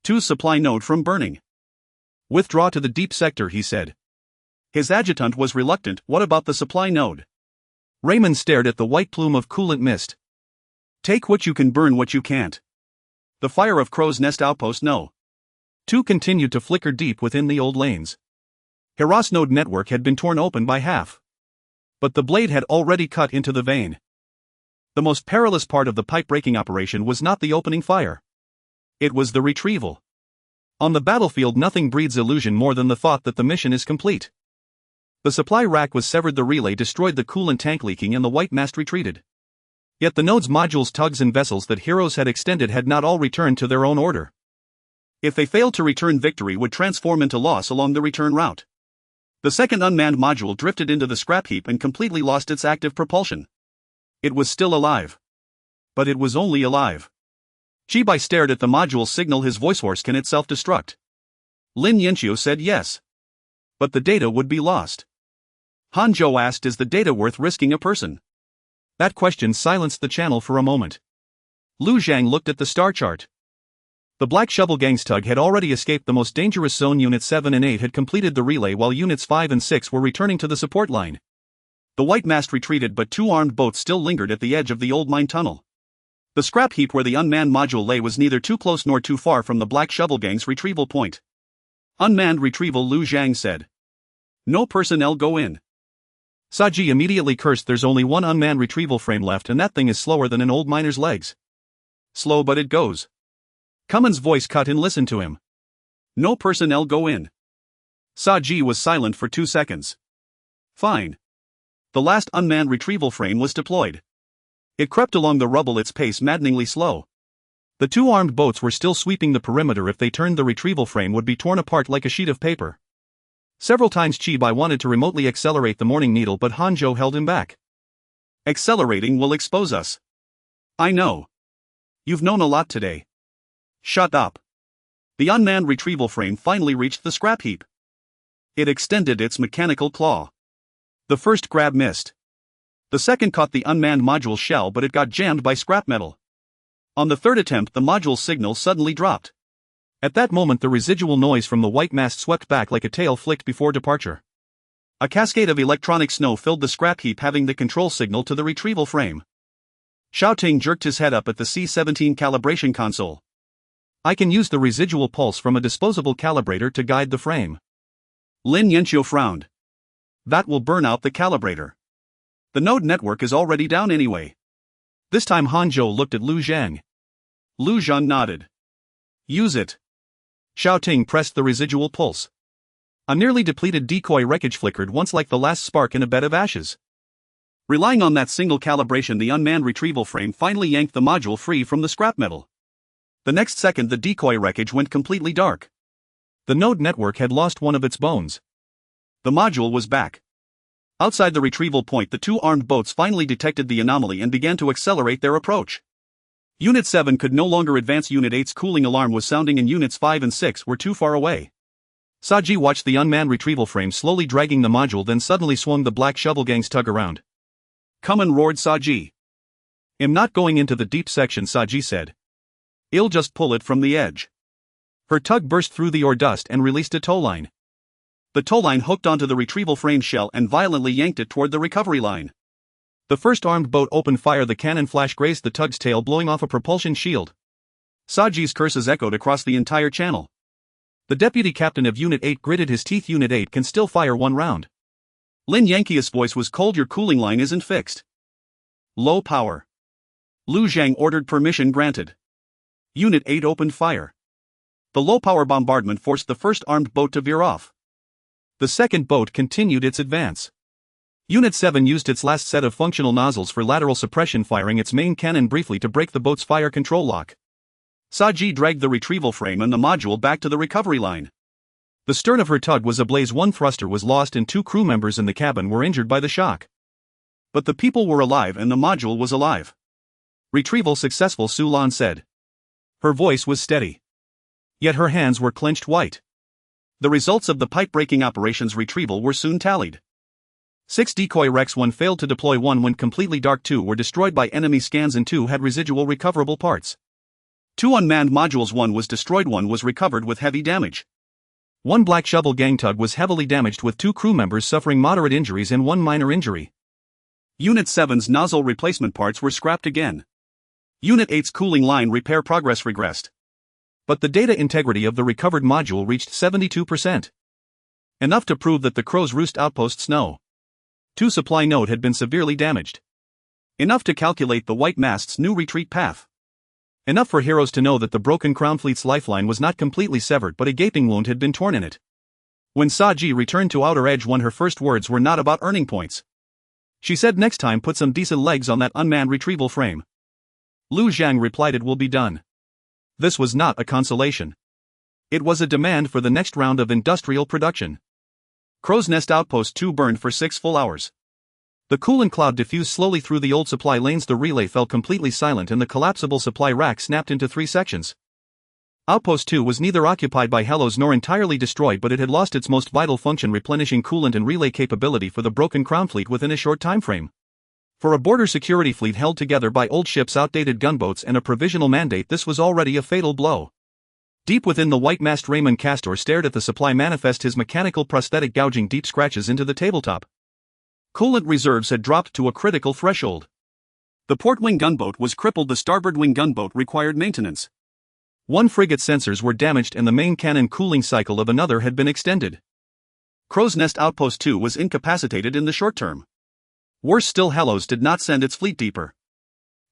2's supply node from burning. "Withdraw to the deep sector," he said. His adjutant was reluctant. "What about the supply node?" Raymond stared at the white plume of coolant mist. "Take what you can, burn what you can't." The fire of Crow's Nest Outpost No. 2 continued to flicker deep within the old lanes. Hera's node network had been torn open by half. But the blade had already cut into the vein. The most perilous part of the pipe-breaking operation was not the opening fire. It was the retrieval. On the battlefield, nothing breeds illusion more than the thought that the mission is complete. The supply rack was severed, the relay destroyed, the coolant tank leaking, and the white mast retreated. Yet the node's modules, tugs, and vessels that Heroes had extended had not all returned to their own order. If they failed to return, victory would transform into loss along the return route. The second unmanned module drifted into the scrap heap and completely lost its active propulsion. It was still alive. But it was only alive. Chibai stared at the module's signal. His voice hoarse. "Can it self-destruct?" Lin Yanqiu said yes. "But the data would be lost." Hanzhou asked, "Is the data worth risking a person?" That question silenced the channel for a moment. Lu Zhang looked at the star chart. The Black Shovel Gang's tug had already escaped the most dangerous zone. Units 7 and 8 had completed the relay while Units 5 and 6 were returning to the support line. The white mast retreated, but 2 armed boats still lingered at the edge of the old mine tunnel. The scrap heap where the unmanned module lay was neither too close nor too far from the Black Shovel Gang's retrieval point. "Unmanned retrieval," Lu Zhang said. "No personnel go in." Saji immediately cursed. "There's only one unmanned retrieval frame left, and that thing is slower than an old miner's legs." "Slow, but it goes." Cummins' voice cut in. "Listen to him." "No personnel go in." Saji was silent for 2 seconds. "Fine." The last unmanned retrieval frame was deployed. It crept along the rubble, its pace maddeningly slow. The 2 armed boats were still sweeping the perimeter. If they turned, the retrieval frame would be torn apart like a sheet of paper. Several times Chibai wanted to remotely accelerate the Morning Needle, but Hanzhou held him back. "Accelerating will expose us." "I know. You've known a lot today." Shut up. The unmanned retrieval frame finally reached the scrap heap. It extended its mechanical claw. The first grab missed. The second caught the unmanned module shell, but it got jammed by scrap metal. On the third attempt, the module signal suddenly dropped. At that moment, the residual noise from the white mast swept back like a tail flicked before departure. A cascade of electronic snow filled the scrap heap, having the control signal to the retrieval frame. Xiaoting jerked his head up at the C-17 calibration console. I can use the residual pulse from a disposable calibrator to guide the frame. Lin Yanqiu frowned. That will burn out the calibrator. The node network is already down anyway. This time Hanzhou looked at Lu Zhang. Lu Zhang nodded. Use it. Xiaoting pressed the residual pulse. A nearly depleted decoy wreckage flickered once like the last spark in a bed of ashes. Relying on that single calibration, the unmanned retrieval frame finally yanked the module free from the scrap metal. The next second, the decoy wreckage went completely dark. The node network had lost one of its bones. The module was back. Outside the retrieval point, the two armed boats finally detected the anomaly and began to accelerate their approach. Unit 7 could no longer advance. Unit 8's cooling alarm was sounding and Units 5 and 6 were too far away. Saji watched the unmanned retrieval frame slowly dragging the module, then suddenly swung the Black Shovel Gang's tug around. Come on, roared Saji. I'm not going into the deep section, Saji said. I'll just pull it from the edge. Her tug burst through the ore dust and released a tow line. The tow line hooked onto the retrieval frame shell and violently yanked it toward the recovery line. The first armed boat opened fire. The cannon flash grazed the tug's tail, blowing off a propulsion shield. Saji's curses echoed across the entire channel. The deputy captain of Unit 8 gritted his teeth. Unit 8 can still fire one round. Lin Yanqiu's voice was cold. Your cooling line isn't fixed. Low power. Lu Zhang ordered. Permission granted. Unit 8 opened fire. The low-power bombardment forced the first armed boat to veer off. The second boat continued its advance. Unit 7 used its last set of functional nozzles for lateral suppression, firing its main cannon briefly to break the boat's fire control lock. Saji dragged the retrieval frame and the module back to the recovery line. The stern of her tug was ablaze. One thruster was lost and 2 crew members in the cabin were injured by the shock. But the people were alive and the module was alive. Retrieval successful, Su Lan said. Her voice was steady. Yet her hands were clenched white. The results of the pipe-breaking operations retrieval were soon tallied. 6 decoy wrecks, 1 failed to deploy, 1 went completely dark, 2 were destroyed by enemy scans and 2 had residual recoverable parts. 2 unmanned modules, 1 was destroyed, 1 was recovered with heavy damage. 1 Black Shovel Gang tug was heavily damaged with 2 crew members suffering moderate injuries and 1 minor injury. Unit 7's nozzle replacement parts were scrapped again. Unit 8's cooling line repair progress regressed. But the data integrity of the recovered module reached 72%. Enough to prove that the Crow's Roost outpost's No. 2 supply node had been severely damaged. Enough to calculate the White Mast's new retreat path. Enough for heroes to know that the broken Crown Fleet's lifeline was not completely severed, but a gaping wound had been torn in it. When Saji returned to Outer Edge 1, her first words were not about earning points. She said, next time put some decent legs on that unmanned retrieval frame. Lu Zhang replied, it will be done. This was not a consolation. It was a demand for the next round of industrial production. Crow's Nest Outpost 2 burned for 6 full hours. The coolant cloud diffused slowly through the old supply lanes. The relay fell completely silent and the collapsible supply rack snapped into 3 sections. Outpost 2 was neither occupied by Hellos nor entirely destroyed, but it had lost its most vital function, replenishing coolant and relay capability for the broken Crown Fleet within a short time frame. For a border security fleet held together by old ships, outdated gunboats, and a provisional mandate, this was already a fatal blow. Deep within the white mast, Raymond Castor stared at the supply manifest, his mechanical prosthetic gouging deep scratches into the tabletop. Coolant reserves had dropped to a critical threshold. The port wing gunboat was crippled. The starboard wing gunboat required maintenance. 1 frigate sensors were damaged and the main cannon cooling cycle of another had been extended. Crow's Nest Outpost 2 was incapacitated in the short term. Worse still, Hellos did not send its fleet deeper.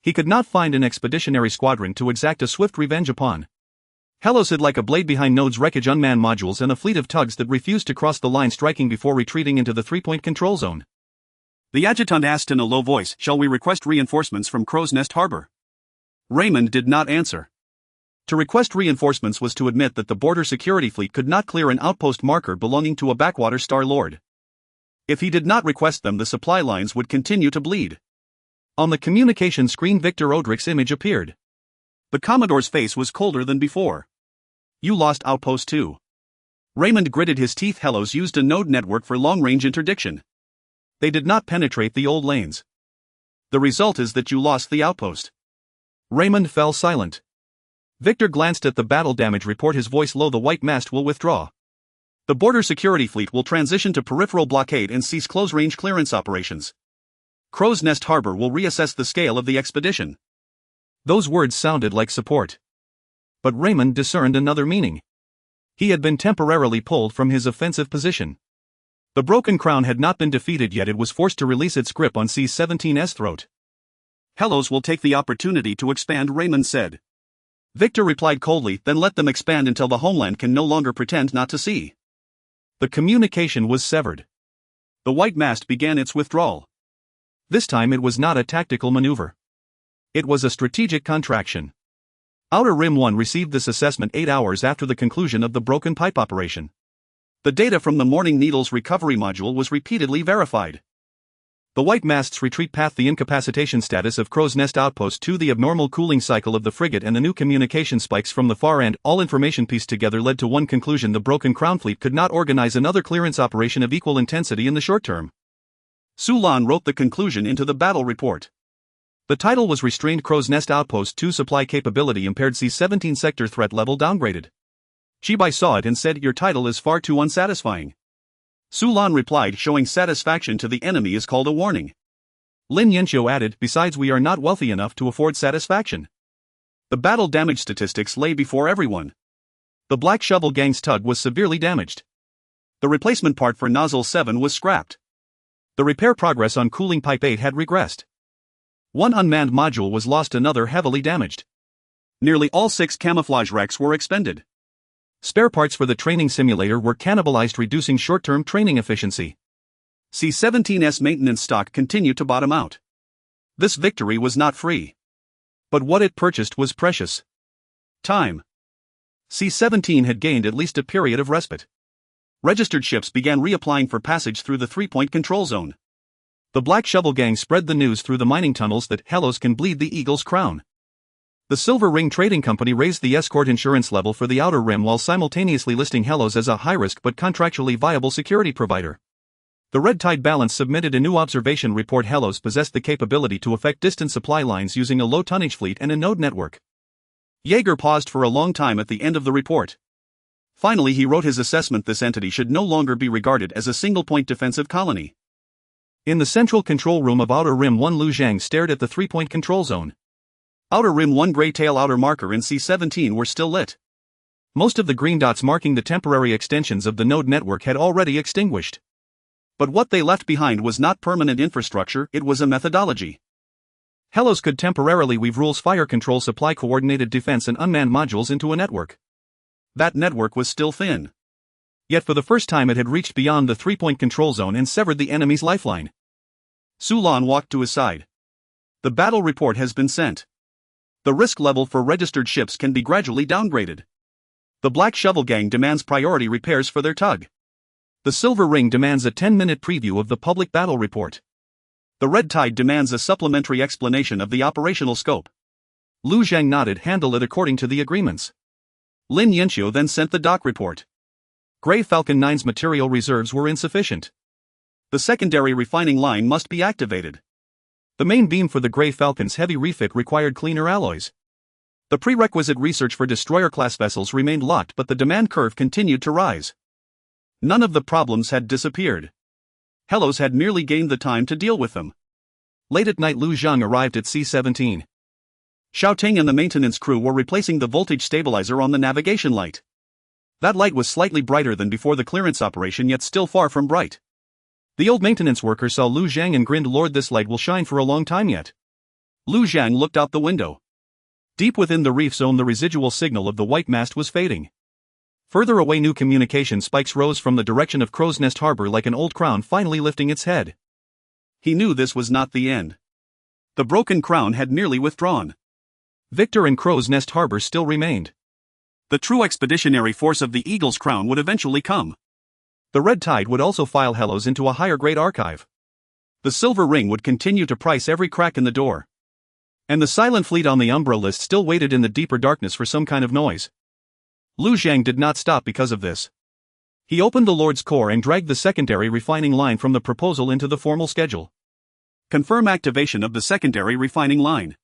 He could not find an expeditionary squadron to exact a swift revenge upon. Hellos hid like a blade behind Node's wreckage, unmanned modules, and a fleet of tugs that refused to cross the line, striking before retreating into the 3-point control zone. The adjutant asked in a low voice, shall we request reinforcements from Crow's Nest Harbor? Raymond did not answer. To request reinforcements was to admit that the border security fleet could not clear an outpost marker belonging to a backwater Star Lord. If he did not request them, the supply lines would continue to bleed. On the communication screen, Victor Odrich's image appeared. The Commodore's face was colder than before. You lost Outpost 2. Raymond gritted his teeth. Hellos used a node network for long-range interdiction. They did not penetrate the old lanes. The result is that you lost the outpost. Raymond fell silent. Victor glanced at the battle damage report, his voice low. The white mast will withdraw. The border security fleet will transition to peripheral blockade and cease close-range clearance operations. Crow's Nest Harbor will reassess the scale of the expedition. Those words sounded like support. But Raymond discerned another meaning. He had been temporarily pulled from his offensive position. The Broken Crown had not been defeated yet. It was forced to release its grip on C-17's throat. Hellos will take the opportunity to expand, Raymond said. Victor replied coldly, then let them expand until the homeland can no longer pretend not to see. The communication was severed. The white mast began its withdrawal. This time it was not a tactical maneuver. It was a strategic contraction. Outer Rim 1 received this assessment 8 hours after the conclusion of the broken pipe operation. The data from the Morning Needle's recovery module was repeatedly verified. The white mast's retreat path, the incapacitation status of Crow's Nest Outpost 2, the abnormal cooling cycle of the frigate, and the new communication spikes from the far end, all information pieced together led to one conclusion: the Broken Crown fleet could not organize another clearance operation of equal intensity in the short term. Sulan wrote the conclusion into the battle report. The title was Restrained Crow's Nest Outpost 2 Supply Capability Impaired, C-17 Sector Threat Level Downgraded. Chibai saw it and said, "Your title is far too unsatisfying." Sulan replied, "Showing satisfaction to the enemy is called a warning." Lin Yanxiu added, "Besides, we are not wealthy enough to afford satisfaction." The battle damage statistics lay before everyone. The Black Shovel Gang's tug was severely damaged. The replacement part for Nozzle 7 was scrapped. The repair progress on Cooling Pipe 8 had regressed. One unmanned module was lost, another heavily damaged. Nearly all 6 camouflage racks were expended. Spare parts for the training simulator were cannibalized, reducing short-term training efficiency. C-17's maintenance stock continued to bottom out. This victory was not free. But what it purchased was precious. Time. C-17 had gained at least a period of respite. Registered ships began reapplying for passage through the 3-point control zone. The Black Shovel Gang spread the news through the mining tunnels that Hellos can bleed the Eagle's crown. The Silver Ring Trading Company raised the escort insurance level for the Outer Rim while simultaneously listing Hellos as a high-risk but contractually viable security provider. The Red Tide Balance submitted a new observation report. Hellos possessed the capability to affect distant supply lines using a low-tonnage fleet and a node network. Jaeger paused for a long time at the end of the report. Finally, he wrote his assessment: this entity should no longer be regarded as a single-point defensive colony. In the central control room of Outer Rim 1, Lu Zhang stared at the 3-point control zone. Outer Rim 1 gray tail outer marker and C-17 were still lit. Most of the green dots marking the temporary extensions of the node network had already extinguished. But what they left behind was not permanent infrastructure, it was a methodology. Hellos could temporarily weave rules, fire control, supply, coordinated defense, and unmanned modules into a network. That network was still thin. Yet for the first time it had reached beyond the 3-point control zone and severed the enemy's lifeline. Sulan walked to his side. The battle report has been sent. The risk level for registered ships can be gradually downgraded. The Black Shovel Gang demands priority repairs for their tug. The Silver Ring demands a 10-minute preview of the public battle report. The Red Tide demands a supplementary explanation of the operational scope. Lu Zhang nodded. Handle it according to the agreements. Lin Yanxiu then sent the dock report. Grey Falcon 9's material reserves were insufficient. The secondary refining line must be activated. The main beam for the Grey Falcon's heavy refit required cleaner alloys. The prerequisite research for destroyer-class vessels remained locked, but the demand curve continued to rise. None of the problems had disappeared. Hellos had merely gained the time to deal with them. Late at night, Lu Zhang arrived at C-17. Xiaoting and the maintenance crew were replacing the voltage stabilizer on the navigation light. That light was slightly brighter than before the clearance operation, yet still far from bright. The old maintenance worker saw Lu Zhang and grinned. "Lord, this light will shine for a long time yet." Lu Zhang looked out the window. Deep within the reef zone, the residual signal of the white mast was fading. Further away, new communication spikes rose from the direction of Crow's Nest Harbor like an old crown finally lifting its head. He knew this was not the end. The Broken Crown had nearly withdrawn. Victor and Crow's Nest Harbor still remained. The true expeditionary force of the Eagle's Crown would eventually come. The Red Tide would also file Hellos into a higher-grade archive. The Silver Ring would continue to price every crack in the door. And the silent fleet on the Umbra list still waited in the deeper darkness for some kind of noise. Lu Zhang did not stop because of this. He opened the Lord's Core and dragged the secondary refining line from the proposal into the formal schedule. Confirm activation of the secondary refining line.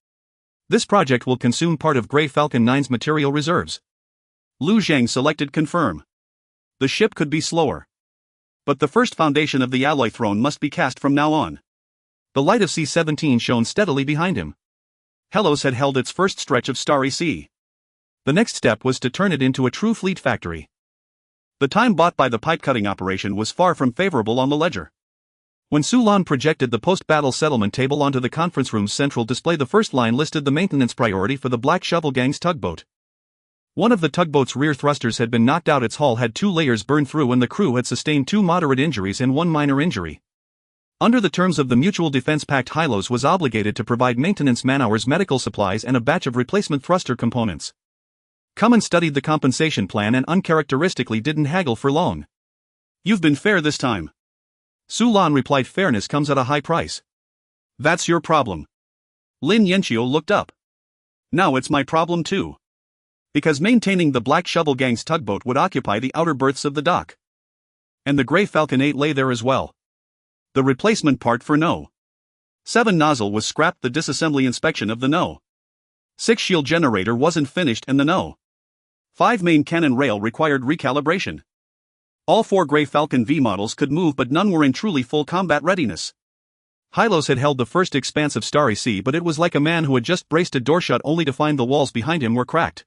This project will consume part of Grey Falcon 9's material reserves. Lu Zhang selected confirm. The ship could be slower, but the first foundation of the alloy throne must be cast from now on. The light of C-17 shone steadily behind him. Helos had held its first stretch of starry sea. The next step was to turn it into a true fleet factory. The time bought by the pipe-cutting operation was far from favorable on the ledger. When Su Lan projected the post-battle settlement table onto the conference room's central display, the first line listed the maintenance priority for the Black Shovel Gang's tugboat. One of the tugboat's rear thrusters had been knocked out, its hull had 2 layers burned through, and the crew had sustained 2 moderate injuries and 1 minor injury. Under the terms of the Mutual Defense Pact, Hylos was obligated to provide maintenance man-hours, medical supplies, and a batch of replacement thruster components. Cummins studied the compensation plan and uncharacteristically didn't haggle for long. "You've been fair this time." Su Lan replied, "Fairness comes at a high price." "That's your problem." Lin Yanqiu looked up. "Now it's my problem too. Because maintaining the Black Shovel Gang's tugboat would occupy the outer berths of the dock. And the Grey Falcon 8 lay there as well. The replacement part for No. 7 nozzle was scrapped, the disassembly inspection of the No. 6 shield generator wasn't finished, and the No. 5 main cannon rail required recalibration. All 4 Grey Falcon V models could move, but none were in truly full combat readiness. Hylos had held the first expanse of starry sea, but it was like a man who had just braced a door shut only to find the walls behind him were cracked.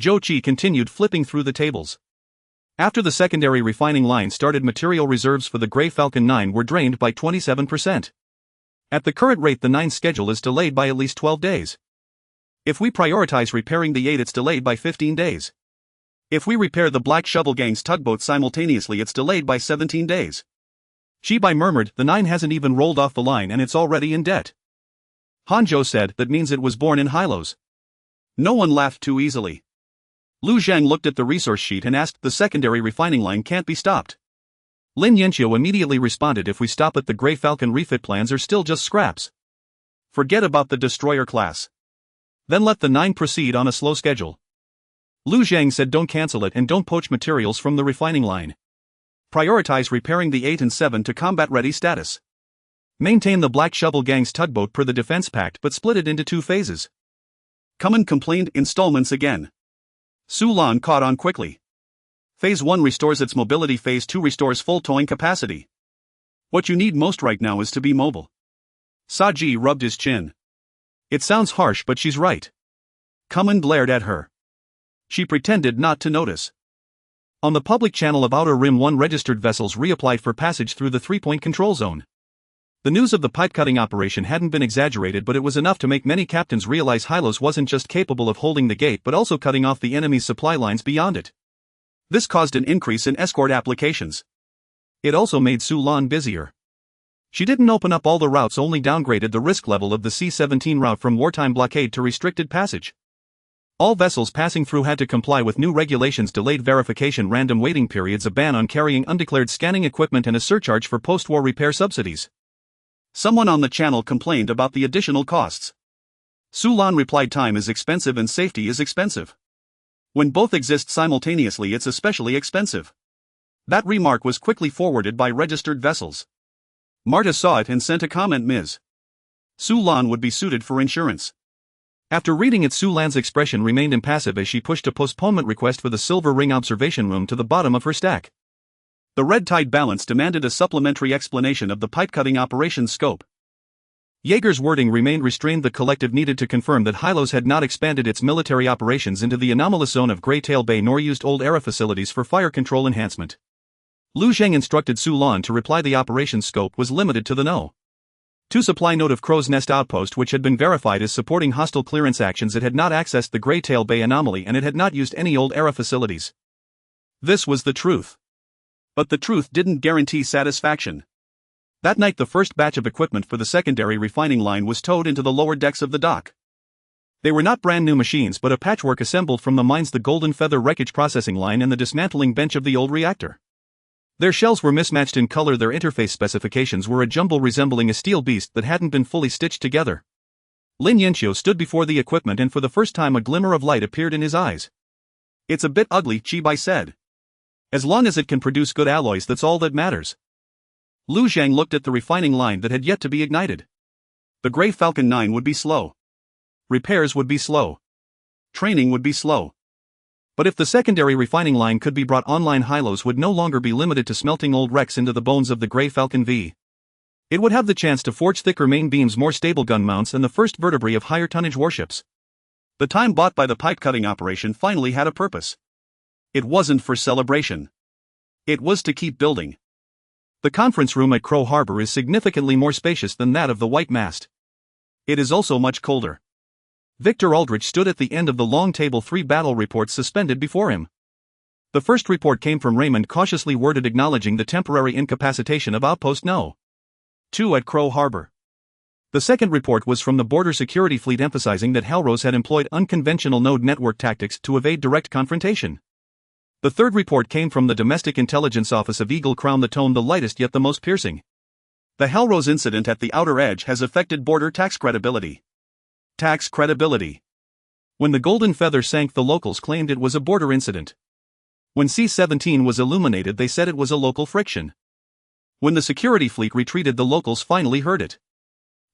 Zhou Qi continued flipping through the tables. After the secondary refining line started, material reserves for the Grey Falcon 9 were drained by 27%. At the current rate, the 9's schedule is delayed by at least 12 days. If we prioritize repairing the 8, it's delayed by 15 days. If we repair the Black Shovel Gang's tugboat simultaneously, it's delayed by 17 days. Shibai murmured, "The 9 hasn't even rolled off the line and it's already in debt." Hanzhou said, "That means it was born in Hylos." No one laughed too easily. Lu Zhang looked at the resource sheet and asked, "The secondary refining line can't be stopped?" Lin Yanqiu immediately responded, "If we stop it, the Grey Falcon refit plans are still just scraps. Forget about the destroyer class. Then let the 9 proceed on a slow schedule." Lu Zhang said, "Don't cancel it and don't poach materials from the refining line. Prioritize repairing the 8 and 7 to combat-ready status. Maintain the Black Shovel Gang's tugboat per the Defense Pact, but split it into 2 phases." Cummins complained, "Installments again." Su Lan caught on quickly. "Phase 1 restores its mobility, Phase 2 restores full towing capacity. What you need most right now is to be mobile." Saji rubbed his chin. "It sounds harsh, but she's right." Cummins glared at her. She pretended not to notice. On the public channel of Outer Rim, 1 registered vessels reapplied for passage through the 3-point control zone. The news of the pipe-cutting operation hadn't been exaggerated, but it was enough to make many captains realize Hylos wasn't just capable of holding the gate but also cutting off the enemy's supply lines beyond it. This caused an increase in escort applications. It also made Su Lan busier. She didn't open up all the routes, only downgraded the risk level of the C-17 route from wartime blockade to restricted passage. All vessels passing through had to comply with new regulations: delayed verification, random waiting periods, a ban on carrying undeclared scanning equipment, and a surcharge for post-war repair subsidies. Someone on the channel complained about the additional costs. Su Lan replied, "Time is expensive and safety is expensive. When both exist simultaneously, it's especially expensive." That remark was quickly forwarded by registered vessels. Marta saw it and sent a comment, "Ms. Su Lan would be suited for insurance." After reading it, Su Lan's expression remained impassive as she pushed a postponement request for the Silver Ring observation room to the bottom of her stack. The red tide balance demanded a supplementary explanation of the pipe-cutting operation's scope. Yeager's wording remained restrained. The collective needed to confirm that Hylos had not expanded its military operations into the anomalous zone of Greytail Bay nor used old era facilities for fire control enhancement. Lu Zhang instructed Su Lan to reply the operation's scope was limited to the No. 2 supply node of Crow's Nest outpost, which had been verified as supporting hostile clearance actions. It had not accessed the Greytail Bay anomaly and it had not used any old era facilities. This was the truth. But the truth didn't guarantee satisfaction. That night, the first batch of equipment for the secondary refining line was towed into the lower decks of the dock. They were not brand new machines but a patchwork assembled from the mines, the Golden Feather wreckage processing line and the dismantling bench of the old reactor. Their shells were mismatched in color, their interface specifications were a jumble resembling a steel beast that hadn't been fully stitched together. Lin Yanxiu stood before the equipment and for the first time a glimmer of light appeared in his eyes. It's a bit ugly, Chibai said. As long as it can produce good alloys, that's all that matters. Lu Zhang looked at the refining line that had yet to be ignited. The Grey Falcon 9 would be slow. Repairs would be slow. Training would be slow. But if the secondary refining line could be brought online, Hylos would no longer be limited to smelting old wrecks into the bones of the Grey Falcon V. It would have the chance to forge thicker main beams, more stable gun mounts, and the first vertebrae of higher tonnage warships. The time bought by the pipe-cutting operation finally had a purpose. It wasn't for celebration. It was to keep building. The conference room at Crow Harbor is significantly more spacious than that of the White Mast. It is also much colder. Victor Aldrich stood at the end of the long table, 3 battle reports suspended before him. The first report came from Raymond, cautiously worded, acknowledging the temporary incapacitation of Outpost No. 2 at Crow Harbor. The second report was from the Border Security Fleet, emphasizing that Hellrose had employed unconventional node network tactics to evade direct confrontation. The third report came from the Domestic Intelligence Office of Eagle Crown, the tone the lightest yet the most piercing. The Hellrose incident at the outer edge has affected border tax credibility. Tax credibility. When the Golden Feather sank, the locals claimed it was a border incident. When C-17 was illuminated, they said it was a local friction. When the security fleet retreated, the locals finally heard it.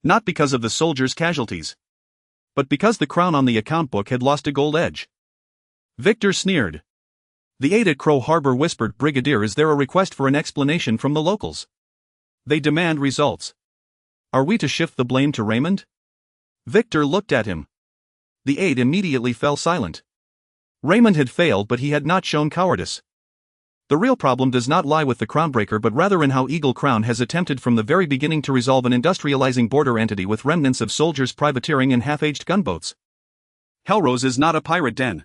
Not because of the soldiers' casualties, but because the crown on the account book had lost a gold edge. Victor sneered. The aide at Crow Harbor whispered, "Brigadier, is there a request for an explanation from the locals? They demand results. Are we to shift the blame to Raymond?" Victor looked at him. The aide immediately fell silent. Raymond had failed, but he had not shown cowardice. The real problem does not lie with the Crownbreaker, but rather in how Eagle Crown has attempted from the very beginning to resolve an industrializing border entity with remnants of soldiers, privateering, and half-aged gunboats. Hellrose is not a pirate den.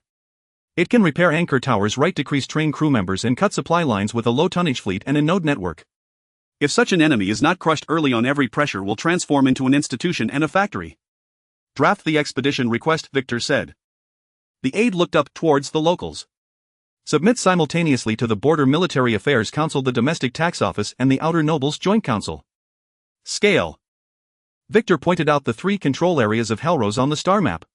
It can repair anchor towers, right, decrease train crew members, and cut supply lines with a low-tonnage fleet and a node network. If such an enemy is not crushed early on, every pressure will transform into an institution and a factory. Draft the expedition request, Victor said. The aide looked up towards the locals. Submit simultaneously to the Border Military Affairs Council, the Domestic Tax Office, and the Outer Nobles Joint Council. Scale. Victor pointed out the 3 control areas of Hellrose on the star map.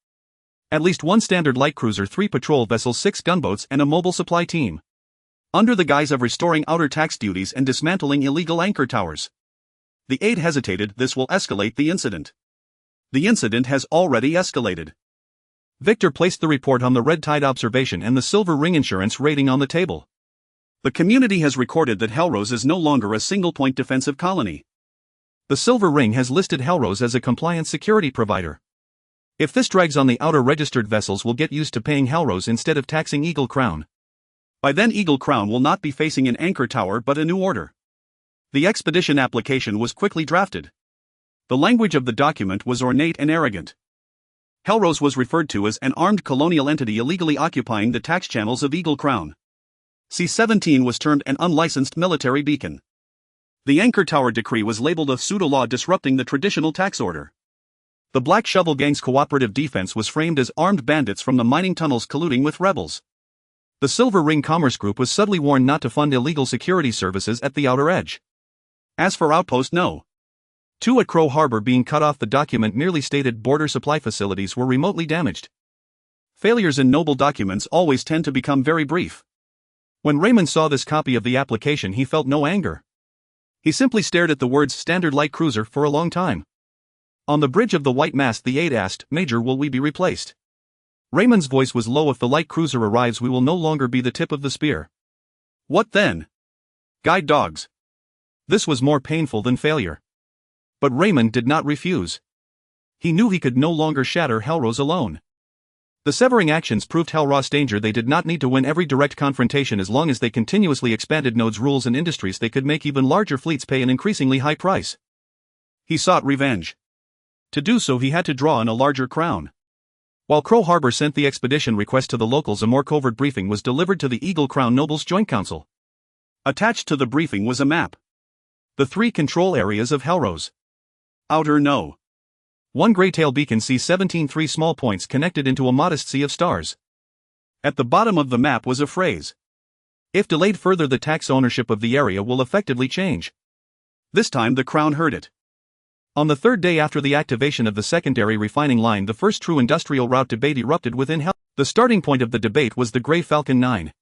At least 1 standard light cruiser, 3 patrol vessels, 6 gunboats, and a mobile supply team. Under the guise of restoring outer tax duties and dismantling illegal anchor towers. The aide hesitated. This will escalate the incident. The incident has already escalated. Victor placed the report on the Red Tide observation and the Silver Ring insurance rating on the table. The community has recorded that Hellrose is no longer a single-point defensive colony. The Silver Ring has listed Hellrose as a compliant security provider. If this drags on, the outer registered vessels will get used to paying Hellrose instead of taxing Eagle Crown. By then, Eagle Crown will not be facing an anchor tower but a new order. The expedition application was quickly drafted. The language of the document was ornate and arrogant. Hellrose was referred to as an armed colonial entity illegally occupying the tax channels of Eagle Crown. C-17 was termed an unlicensed military beacon. The anchor tower decree was labeled a pseudo-law disrupting the traditional tax order. The Black Shovel Gang's cooperative defense was framed as armed bandits from the mining tunnels colluding with rebels. The Silver Ring Commerce Group was subtly warned not to fund illegal security services at the outer edge. As for Outpost No. 2 at Crow Harbor being cut off, the document merely stated border supply facilities were remotely damaged. Failures in noble documents always tend to become very brief. When Raymond saw this copy of the application, he felt no anger. He simply stared at the words "Standard Light Cruiser" for a long time. On the bridge of the White Mast, the aide asked, "Major, will we be replaced?" Raymond's voice was low. "If the light cruiser arrives, we will no longer be the tip of the spear." "What then? Guide dogs." This was more painful than failure. But Raymond did not refuse. He knew he could no longer shatter Hellrose alone. The severing actions proved Hellrose danger. They did not need to win every direct confrontation. As long as they continuously expanded nodes, rules, and industries, they could make even larger fleets pay an increasingly high price. He sought revenge. To do so, he had to draw on a larger crown. While Crow Harbor sent the expedition request to the locals, a more covert briefing was delivered to the Eagle Crown Nobles Joint Council. Attached to the briefing was a map. The 3 control areas of Hellrose. Outer No. 1 Greytail beacon, C-17, 3 small points connected into a modest sea of stars. At the bottom of the map was a phrase. If delayed further, the tax ownership of the area will effectively change. This time the Crown heard it. On the third day after the activation of the secondary refining line, the first true industrial route debate erupted within Hell. The starting point of the debate was the Grey Falcon 9.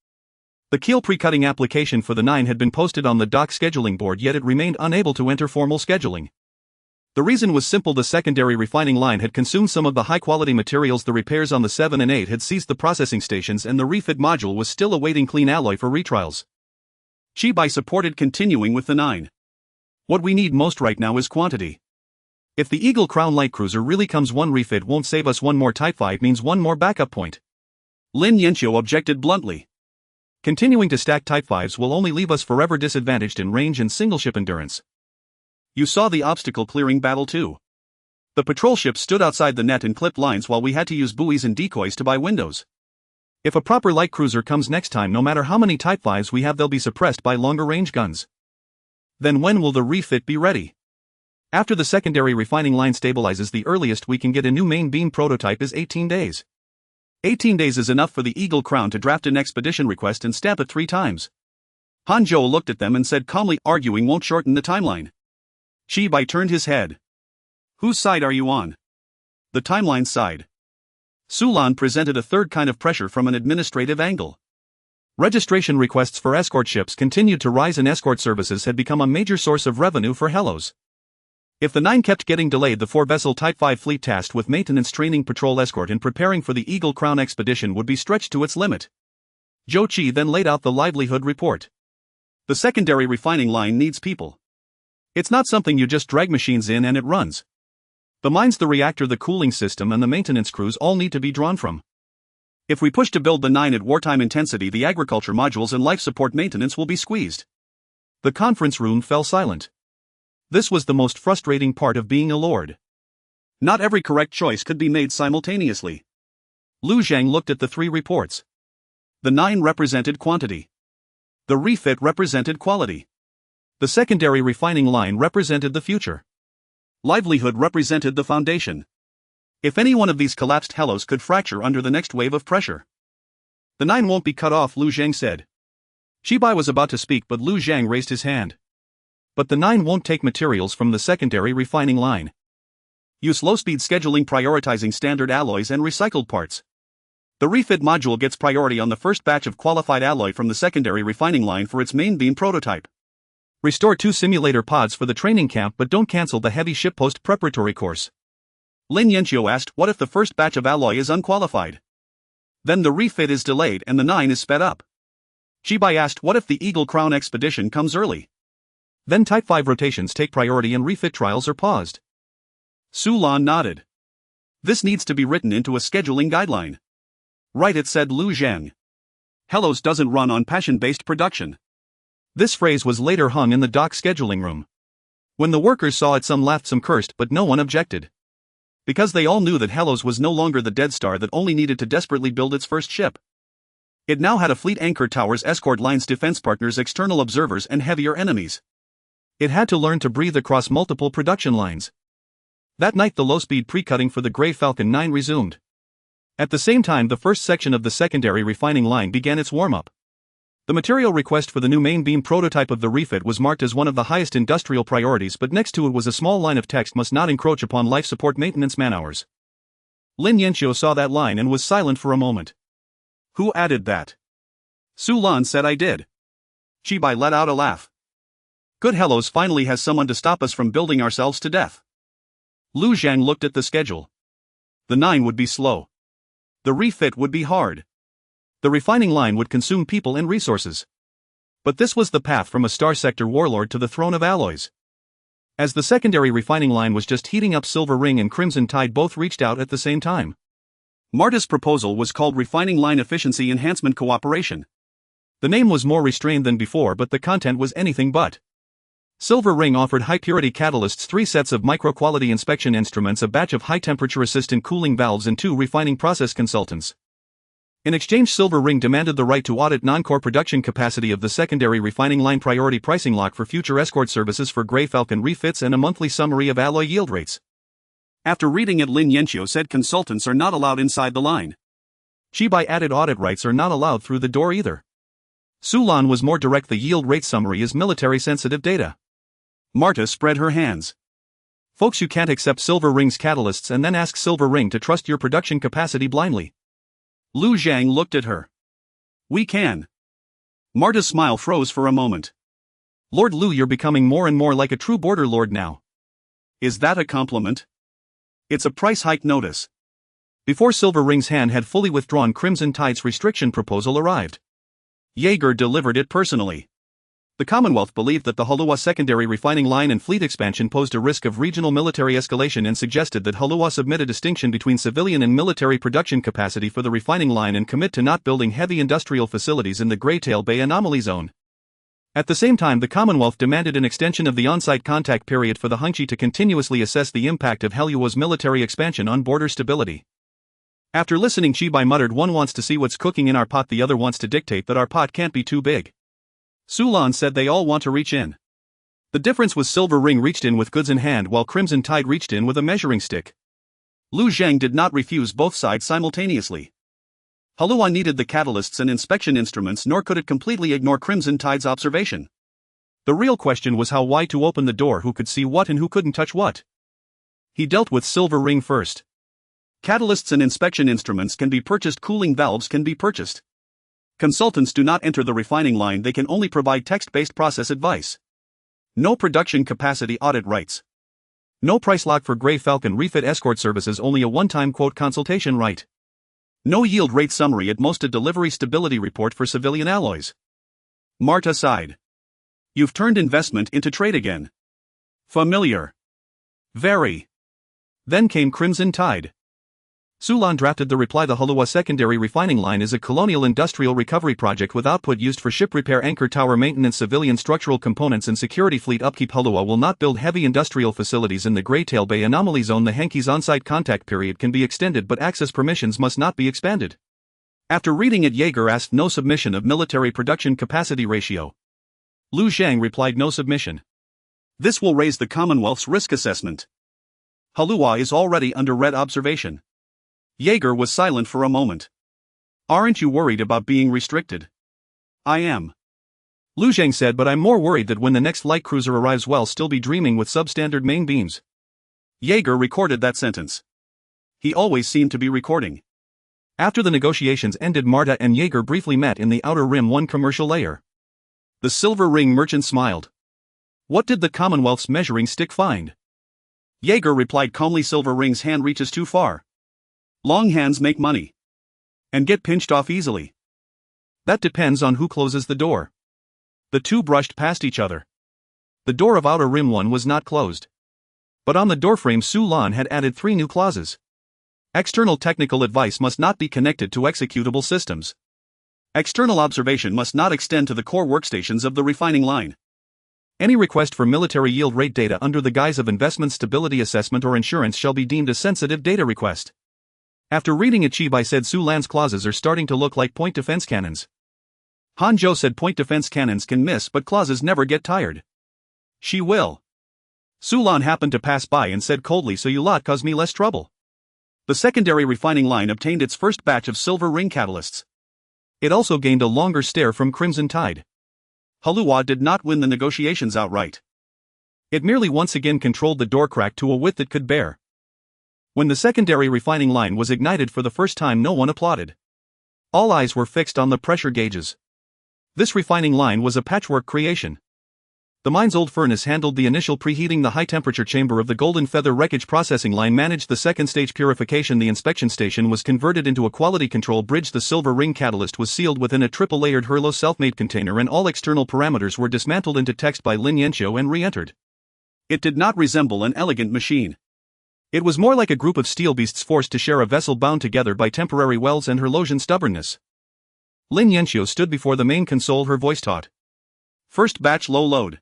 The keel pre-cutting application for the 9 had been posted on the dock scheduling board, yet it remained unable to enter formal scheduling. The reason was simple: the secondary refining line had consumed some of the high-quality materials, the repairs on the 7 and 8 had seized the processing stations, and the refit module was still awaiting clean alloy for retrials. Shibai supported continuing with the 9. What we need most right now is quantity. If the Eagle Crown light cruiser really comes, one refit won't save us. One more Type 5 means one more backup point. Lin Yanqiu objected bluntly. Continuing to stack Type 5s will only leave us forever disadvantaged in range and single-ship endurance. You saw the obstacle-clearing battle too. The patrol ship stood outside the net and clipped lines while we had to use buoys and decoys to buy windows. If a proper light cruiser comes next time, no matter how many Type 5s we have, they'll be suppressed by longer-range guns. Then when will the refit be ready? After the secondary refining line stabilizes, the earliest we can get a new main beam prototype is 18 days. 18 days is enough for the Eagle Crown to draft an expedition request and stamp it 3 times. Hanzhou looked at them and said calmly, arguing won't shorten the timeline. Shibai turned his head. Whose side are you on? The timeline's side. Sulan presented a third kind of pressure from an administrative angle. Registration requests for escort ships continued to rise, and escort services had become a major source of revenue for Hellos. If the 9 kept getting delayed, the 4-vessel Type 5 fleet tasked with maintenance, training, patrol, escort, and preparing for the Eagle Crown expedition would be stretched to its limit. Zhou Qi then laid out the livelihood report. The secondary refining line needs people. It's not something you just drag machines in and it runs. The mines, the reactor, the cooling system, and the maintenance crews all need to be drawn from. If we push to build the 9 at wartime intensity, the agriculture modules and life support maintenance will be squeezed. The conference room fell silent. This was the most frustrating part of being a lord. Not every correct choice could be made simultaneously. Lu Zhang looked at the 3 reports. The 9 represented quantity. The refit represented quality. The secondary refining line represented the future. Livelihood represented the foundation. If any one of these collapsed, Hellos could fracture under the next wave of pressure. The 9 won't be cut off, Lu Zhang said. Shibai was about to speak, but Lu Zhang raised his hand. But the 9 won't take materials from the secondary refining line. Use low-speed scheduling, prioritizing standard alloys and recycled parts. The refit module gets priority on the first batch of qualified alloy from the secondary refining line for its main beam prototype. Restore 2 simulator pods for the training camp, but don't cancel the heavy ship post preparatory course. Lin Yanqiu asked, what if the first batch of alloy is unqualified? Then the refit is delayed and the 9 is sped up. Shibai asked, what if the Eagle Crown expedition comes early? Then Type 5 rotations take priority and refit trials are paused. Sulan nodded. This needs to be written into a scheduling guideline. Right, it said Lu Zhang. Hellos doesn't run on passion-based production. This phrase was later hung in the dock scheduling room. When the workers saw it, some laughed, some cursed, but no one objected. Because they all knew that Hellos was no longer the Dead Star that only needed to desperately build its first ship. It now had a fleet, anchor towers, escort lines, defense partners, external observers, and heavier enemies. It had to learn to breathe across multiple production lines. That night, the low-speed pre-cutting for the Grey Falcon 9 resumed. At the same time, the first section of the secondary refining line began its warm-up. The material request for the new main beam prototype of the refit was marked as one of the highest industrial priorities, but next to it was a small line of text: must not encroach upon life support maintenance man-hours. Lin Yanqiu saw that line and was silent for a moment. Who added that? Sulan said, I did. Shibai let out a laugh. Good, Hellos finally has someone to stop us from building ourselves to death. Lu Zhang looked at the schedule. The 9 would be slow. The refit would be hard. The refining line would consume people and resources. But this was the path from a Star Sector warlord to the throne of alloys. As the secondary refining line was just heating up, Silver Ring and Crimson Tide both reached out at the same time. Marta's proposal was called Refining Line Efficiency Enhancement Cooperation. The name was more restrained than before, but the content was anything but. Silver Ring offered high-purity catalysts, 3 sets of micro-quality inspection instruments, a batch of high-temperature assistant cooling valves, and 2 refining process consultants. In exchange, Silver Ring demanded the right to audit non-core production capacity of the secondary refining line, priority pricing lock for future escort services for Grey Falcon refits, and a monthly summary of alloy yield rates. After reading it, Lin Yanqiu said consultants are not allowed inside the line. Shibai added audit rights are not allowed through the door either. Sulan was more direct: the yield rate summary is military-sensitive data. Marta spread her hands. Folks, you can't accept Silver Ring's catalysts and then ask Silver Ring to trust your production capacity blindly. Lu Zhang looked at her. We can. Marta's smile froze for a moment. Lord Lu, you're becoming more and more like a true border lord now. Is that a compliment? It's a price hike notice. Before Silver Ring's hand had fully withdrawn, Crimson Tide's restriction proposal arrived. Jaeger delivered it personally. The Commonwealth believed that the Halua secondary refining line and fleet expansion posed a risk of regional military escalation and suggested that Halua submit a distinction between civilian and military production capacity for the refining line and commit to not building heavy industrial facilities in the Greytail Bay anomaly zone. At the same time, the Commonwealth demanded an extension of the on-site contact period for the Hongqi to continuously assess the impact of Halua's military expansion on border stability. After listening, Chibai muttered, one wants to see what's cooking in our pot, the other wants to dictate that our pot can't be too big. Sulan said they all want to reach in. The difference was Silver Ring reached in with goods in hand while Crimson Tide reached in with a measuring stick. Lu Zhang did not refuse both sides simultaneously. Halua needed the catalysts and inspection instruments, nor could it completely ignore Crimson Tide's observation. The real question was how wide to open the door, who could see what and who couldn't touch what. He dealt with Silver Ring first. Catalysts and inspection instruments can be purchased, cooling valves can be purchased. Consultants do not enter the refining line, they can only provide text-based process advice. No production capacity audit rights. No price lock for Grey Falcon refit escort services, only a one-time quote consultation right. No yield rate summary, at most a delivery stability report for civilian alloys. Marta sighed. You've turned investment into trade again. Familiar. Very. Then came Crimson Tide. Sulan drafted the reply. The Halua secondary refining line is a colonial industrial recovery project with output used for ship repair, anchor tower maintenance, civilian structural components and security fleet upkeep. Halua will not build heavy industrial facilities in the Greytail Bay anomaly zone. The Hongqi's on-site contact period can be extended, but access permissions must not be expanded. After reading it, Jaeger asked, no submission of military production capacity ratio. Lu Zhang replied, no submission. This will raise the Commonwealth's risk assessment. Halua is already under red observation. Jaeger was silent for a moment. Aren't you worried about being restricted? I am. Lu Zhang said, but I'm more worried that when the next light cruiser arrives, we'll still be dreaming with substandard main beams. Jaeger recorded that sentence. He always seemed to be recording. After the negotiations ended, Marta and Jaeger briefly met in the Outer Rim 1 commercial layer. The Silver Ring merchant smiled. What did the Commonwealth's measuring stick find? Jaeger replied calmly, Silver Ring's hand reaches too far. Long hands make money. And get pinched off easily. That depends on who closes the door. The two brushed past each other. The door of Outer Rim 1 was not closed. But on the doorframe, Sulan had added 3 new clauses. External technical advice must not be connected to executable systems. External observation must not extend to the core workstations of the refining line. Any request for military yield rate data under the guise of investment stability assessment or insurance shall be deemed a sensitive data request. After reading it, Chibai said, Sulan's clauses are starting to look like point defense cannons. Hanzhou said, point defense cannons can miss, but clauses never get tired. She will. Sulan happened to pass by and said coldly, so you lot cause me less trouble. The secondary refining line obtained its first batch of Silver Ring catalysts. It also gained a longer stare from Crimson Tide. Halua did not win the negotiations outright. It merely once again controlled the door crack to a width it could bear. When the secondary refining line was ignited for the first time, no one applauded. All eyes were fixed on the pressure gauges. This refining line was a patchwork creation. The mine's old furnace handled the initial preheating. The high-temperature chamber of the Golden Feather wreckage processing line managed the second-stage purification. The inspection station was converted into a quality control bridge. The Silver Ring catalyst was sealed within a triple-layered Hurlo self-made container, and all external parameters were dismantled into text by Lin Yanxiu and re-entered. It did not resemble an elegant machine. It was more like a group of steel beasts forced to share a vessel bound together by temporary welds and Hurlosian stubbornness. Lin Yanxiu stood before the main console, her voice taut. First batch low load.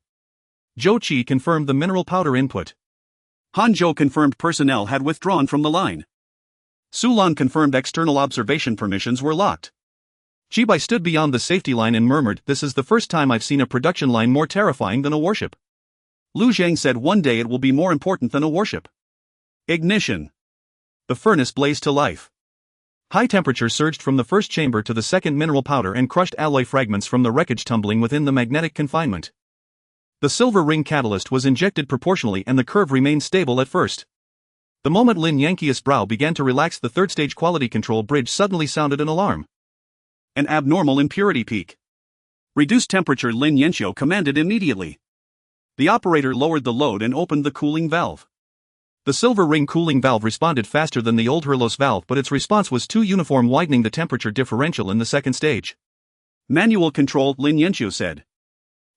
Zhou Qi confirmed the mineral powder input. Hanzhou confirmed personnel had withdrawn from the line. Sulan confirmed external observation permissions were locked. Chibai stood beyond the safety line and murmured, this is the first time I've seen a production line more terrifying than a warship. Lu Zhang said, one day it will be more important than a warship. Ignition. The furnace blazed to life. High temperature surged from the first chamber to the second, mineral powder and crushed alloy fragments from the wreckage tumbling within the magnetic confinement. The silver ring catalyst was injected proportionally and the curve remained stable at first. The moment Lin Yankee's brow began to relax, the third-stage quality control bridge suddenly sounded an alarm. An abnormal impurity peak. Reduce temperature, Lin Yanqiu commanded immediately. The operator lowered the load and opened the cooling valve. The silver ring cooling valve responded faster than the old Hurlos valve, but its response was too uniform, widening the temperature differential in the second stage. Manual control, Lin Yanqiu said.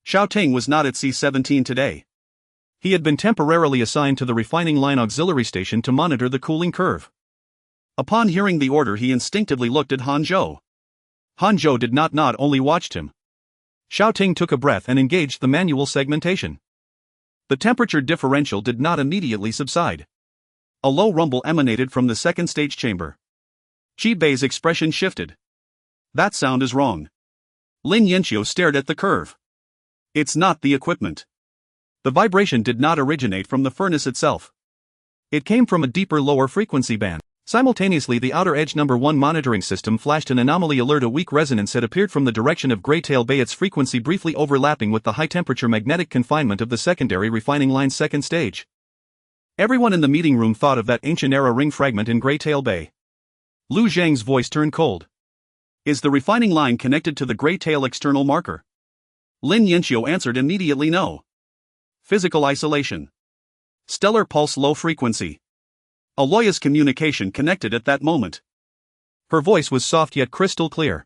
Xiaoting was not at C-17 today. He had been temporarily assigned to the refining line auxiliary station to monitor the cooling curve. Upon hearing the order, he instinctively looked at Han Zhou. Han Zhou did not nod, only watched him. Xiaoting took a breath and engaged the manual segmentation. The temperature differential did not immediately subside. A low rumble emanated from the second stage chamber. Qi Bei's expression shifted. That sound is wrong. Lin Yanqiu stared at the curve. It's not the equipment. The vibration did not originate from the furnace itself. It came from a deeper, lower frequency band. Simultaneously, the outer edge number 1 monitoring system flashed an anomaly alert. A weak resonance had appeared from the direction of Greytail Bay, its frequency briefly overlapping with the high-temperature magnetic confinement of the secondary refining line's second stage. Everyone in the meeting room thought of that ancient-era ring fragment in Greytail Bay. Lu Zhang's voice turned cold. Is the refining line connected to the Greytail external marker? Lin Yanqiu answered immediately no. Physical isolation. Stellar pulse low frequency. Aloya's communication connected at that moment. Her voice was soft yet crystal clear.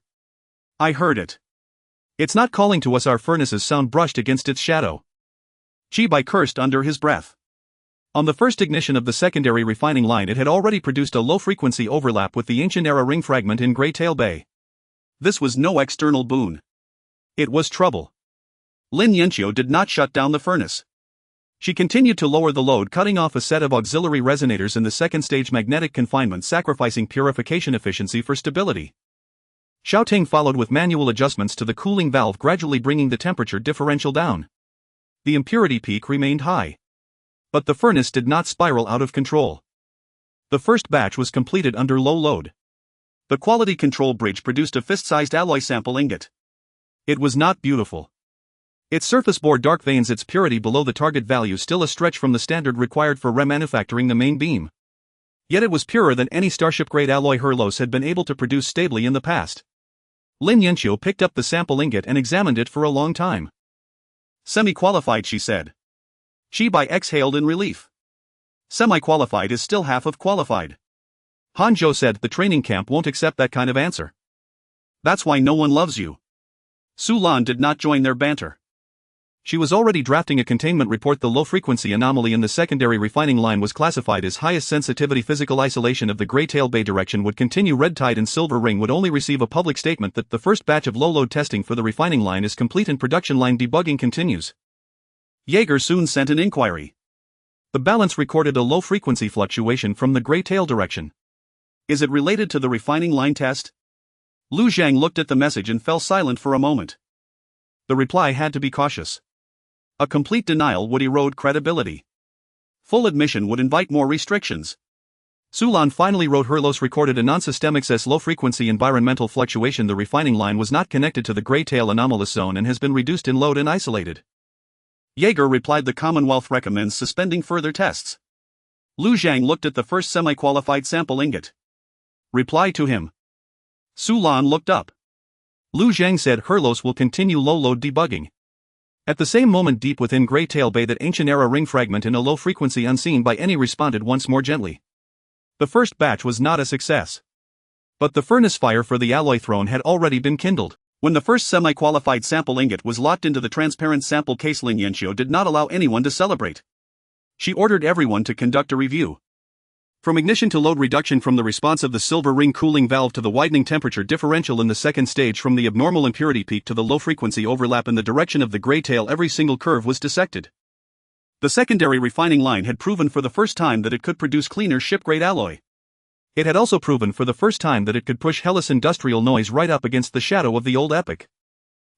I heard it. It's not calling to us. Our furnace's sound brushed against its shadow. Qi Bei cursed under his breath. On the first ignition of the secondary refining line, it had already produced a low-frequency overlap with the ancient-era ring fragment in Greytail Bay. This was no external boon. It was trouble. Lin Yanqiu did not shut down the furnace. She continued to lower the load, cutting off a set of auxiliary resonators in the second-stage magnetic confinement, sacrificing purification efficiency for stability. Xiaoting followed with manual adjustments to the cooling valve, gradually bringing the temperature differential down. The impurity peak remained high. But the furnace did not spiral out of control. The first batch was completed under low load. The quality control bridge produced a fist-sized alloy sample ingot. It was not beautiful. Its surface bore dark veins, its purity below the target value, still a stretch from the standard required for remanufacturing the main beam. Yet it was purer than any Starship-grade alloy Hurlos had been able to produce stably in the past. Lin Yanqiu picked up the sample ingot and examined it for a long time. Semi-qualified, she said. Qi Bei exhaled in relief. Semi-qualified is still half of qualified. Han Zhou said, the training camp won't accept that kind of answer. That's why no one loves you. Su Lan did not join their banter. She was already drafting a containment report. The low-frequency anomaly in the secondary refining line was classified as highest sensitivity. Physical isolation of the Greytail Bay direction would continue. Red Tide and Silver Ring would only receive a public statement that the first batch of low-load testing for the refining line is complete and production line debugging continues. Jaeger soon sent an inquiry. The balance recorded a low-frequency fluctuation from the Greytail direction. Is it related to the refining line test? Lu Zhang looked at the message and fell silent for a moment. The reply had to be cautious. A complete denial would erode credibility. Full admission would invite more restrictions. Su Lan finally wrote, Hurlos recorded a non-systemic SS low-frequency environmental fluctuation. The refining line was not connected to the Greytail anomalous zone and has been reduced in load and isolated. Jaeger replied, the Commonwealth recommends suspending further tests. Lu Zhang looked at the first semi-qualified sample ingot. Reply to him. Su Lan looked up. Lu Zhang said, Hurlos will continue low-load debugging. At the same moment, deep within Greytail Bay, that ancient-era ring fragment in a low frequency unseen by any responded once more gently. The first batch was not a success. But the furnace fire for the alloy throne had already been kindled. When the first semi-qualified sample ingot was locked into the transparent sample case, Lin Yanqiu did not allow anyone to celebrate. She ordered everyone to conduct a review. From ignition to load reduction, from the response of the silver ring cooling valve to the widening temperature differential in the second stage, from the abnormal impurity peak to the low-frequency overlap in the direction of the Greytail, every single curve was dissected. The secondary refining line had proven for the first time that it could produce cleaner ship-grade alloy. It had also proven for the first time that it could push Hellas industrial noise right up against the shadow of the old epic.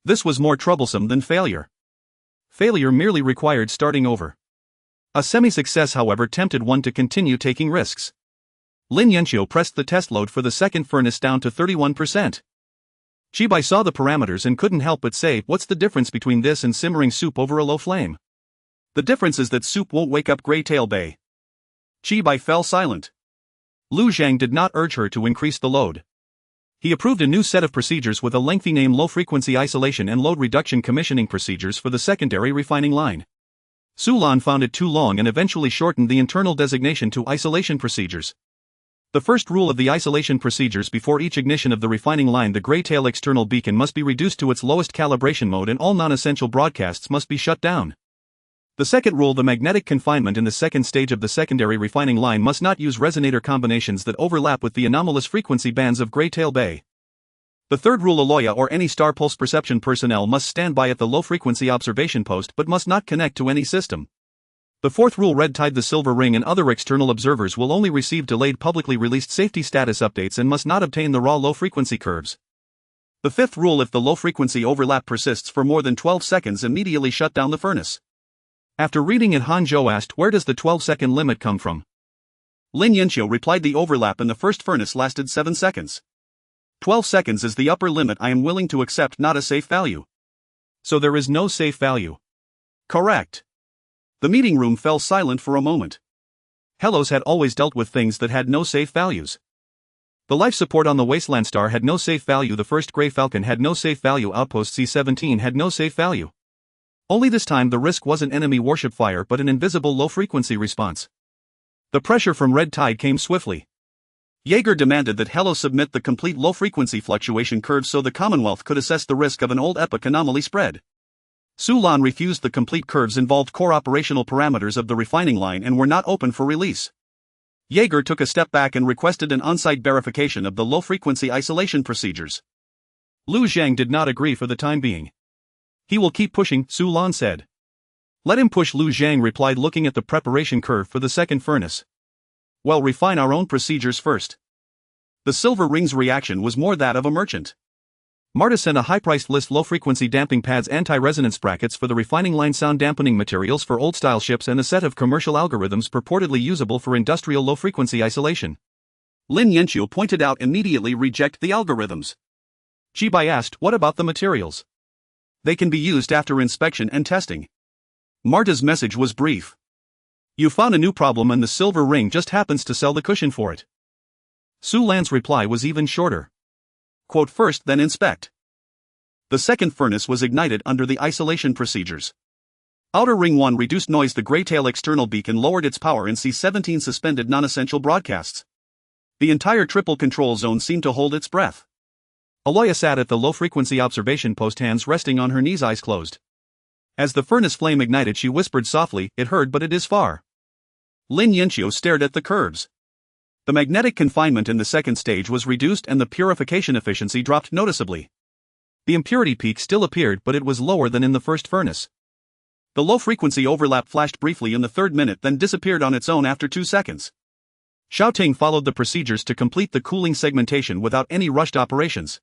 This was more troublesome than failure. Failure merely required starting over. A semi-success, however, tempted one to continue taking risks. Lin Yanqiu pressed the test load for the second furnace down to 31%. Chibai saw the parameters and couldn't help but say, what's the difference between this and simmering soup over a low flame? The difference is that soup won't wake up Greytail Bay. Chibai fell silent. Lu Zhang did not urge her to increase the load. He approved a new set of procedures with a lengthy name: low-frequency isolation and load reduction commissioning procedures for the secondary refining line. Su Lan found it too long and eventually shortened the internal designation to isolation procedures. The first rule of the isolation procedures: before each ignition of the refining line, the Greytail external beacon must be reduced to its lowest calibration mode and all non-essential broadcasts must be shut down. The second rule: the magnetic confinement in the second stage of the secondary refining line must not use resonator combinations that overlap with the anomalous frequency bands of Greytail Bay. The third rule: Aloya or any star pulse perception personnel must stand by at the low-frequency observation post but must not connect to any system. The fourth rule: Red Tide, the Silver Ring and other external observers will only receive delayed publicly released safety status updates and must not obtain the raw low-frequency curves. The fifth rule: if the low-frequency overlap persists for more than 12 seconds, immediately shut down the furnace. After reading it, Han Zhou asked, where does the 12-second limit come from? Lin Yanqiu replied, the overlap in the first furnace lasted 7 seconds. 12 seconds is the upper limit I am willing to accept, not a safe value. So there is no safe value. Correct. The meeting room fell silent for a moment. Helos had always dealt with things that had no safe values. The life support on the Wasteland Star had no safe value, the first Grey Falcon had no safe value, Outpost C-17 had no safe value. Only this time the risk wasn't enemy warship fire but an invisible low-frequency response. The pressure from Red Tide came swiftly. Jaeger demanded that Helos submit the complete low-frequency fluctuation curve so the Commonwealth could assess the risk of an old epoch anomaly spread. Su Lan refused. The complete curves involved core operational parameters of the refining line and were not open for release. Jaeger took a step back and requested an on-site verification of the low-frequency isolation procedures. Lu Zhang did not agree for the time being. He will keep pushing, Su Lan said. Let him push, Lu Zhang replied, looking at the preparation curve for the second furnace. Well, refine our own procedures first. The Silver Ring's reaction was more that of a merchant. Marta sent a high-priced list: low-frequency damping pads, anti-resonance brackets for the refining line, sound dampening materials for old-style ships, and a set of commercial algorithms purportedly usable for industrial low-frequency isolation. Lin Yanqiu pointed out, immediately reject the algorithms. Chibai asked, what about the materials? They can be used after inspection and testing. Marta's message was brief. You found a new problem and the Silver Ring just happens to sell the cushion for it. Su Lan's reply was even shorter. Quote, first, then inspect. The second furnace was ignited under the isolation procedures. Outer Ring 1 reduced noise. The Greytail external beacon lowered its power and C-17 suspended non-essential broadcasts. The entire triple control zone seemed to hold its breath. Aloya sat at the low-frequency observation post, hands resting on her knees, eyes closed. As the furnace flame ignited, she whispered softly, it heard but it is far. Lin Yanqiu stared at the curves. The magnetic confinement in the second stage was reduced and the purification efficiency dropped noticeably. The impurity peak still appeared but it was lower than in the first furnace. The low-frequency overlap flashed briefly in the third minute, then disappeared on its own after 2 seconds. Xiaoting followed the procedures to complete the cooling segmentation without any rushed operations.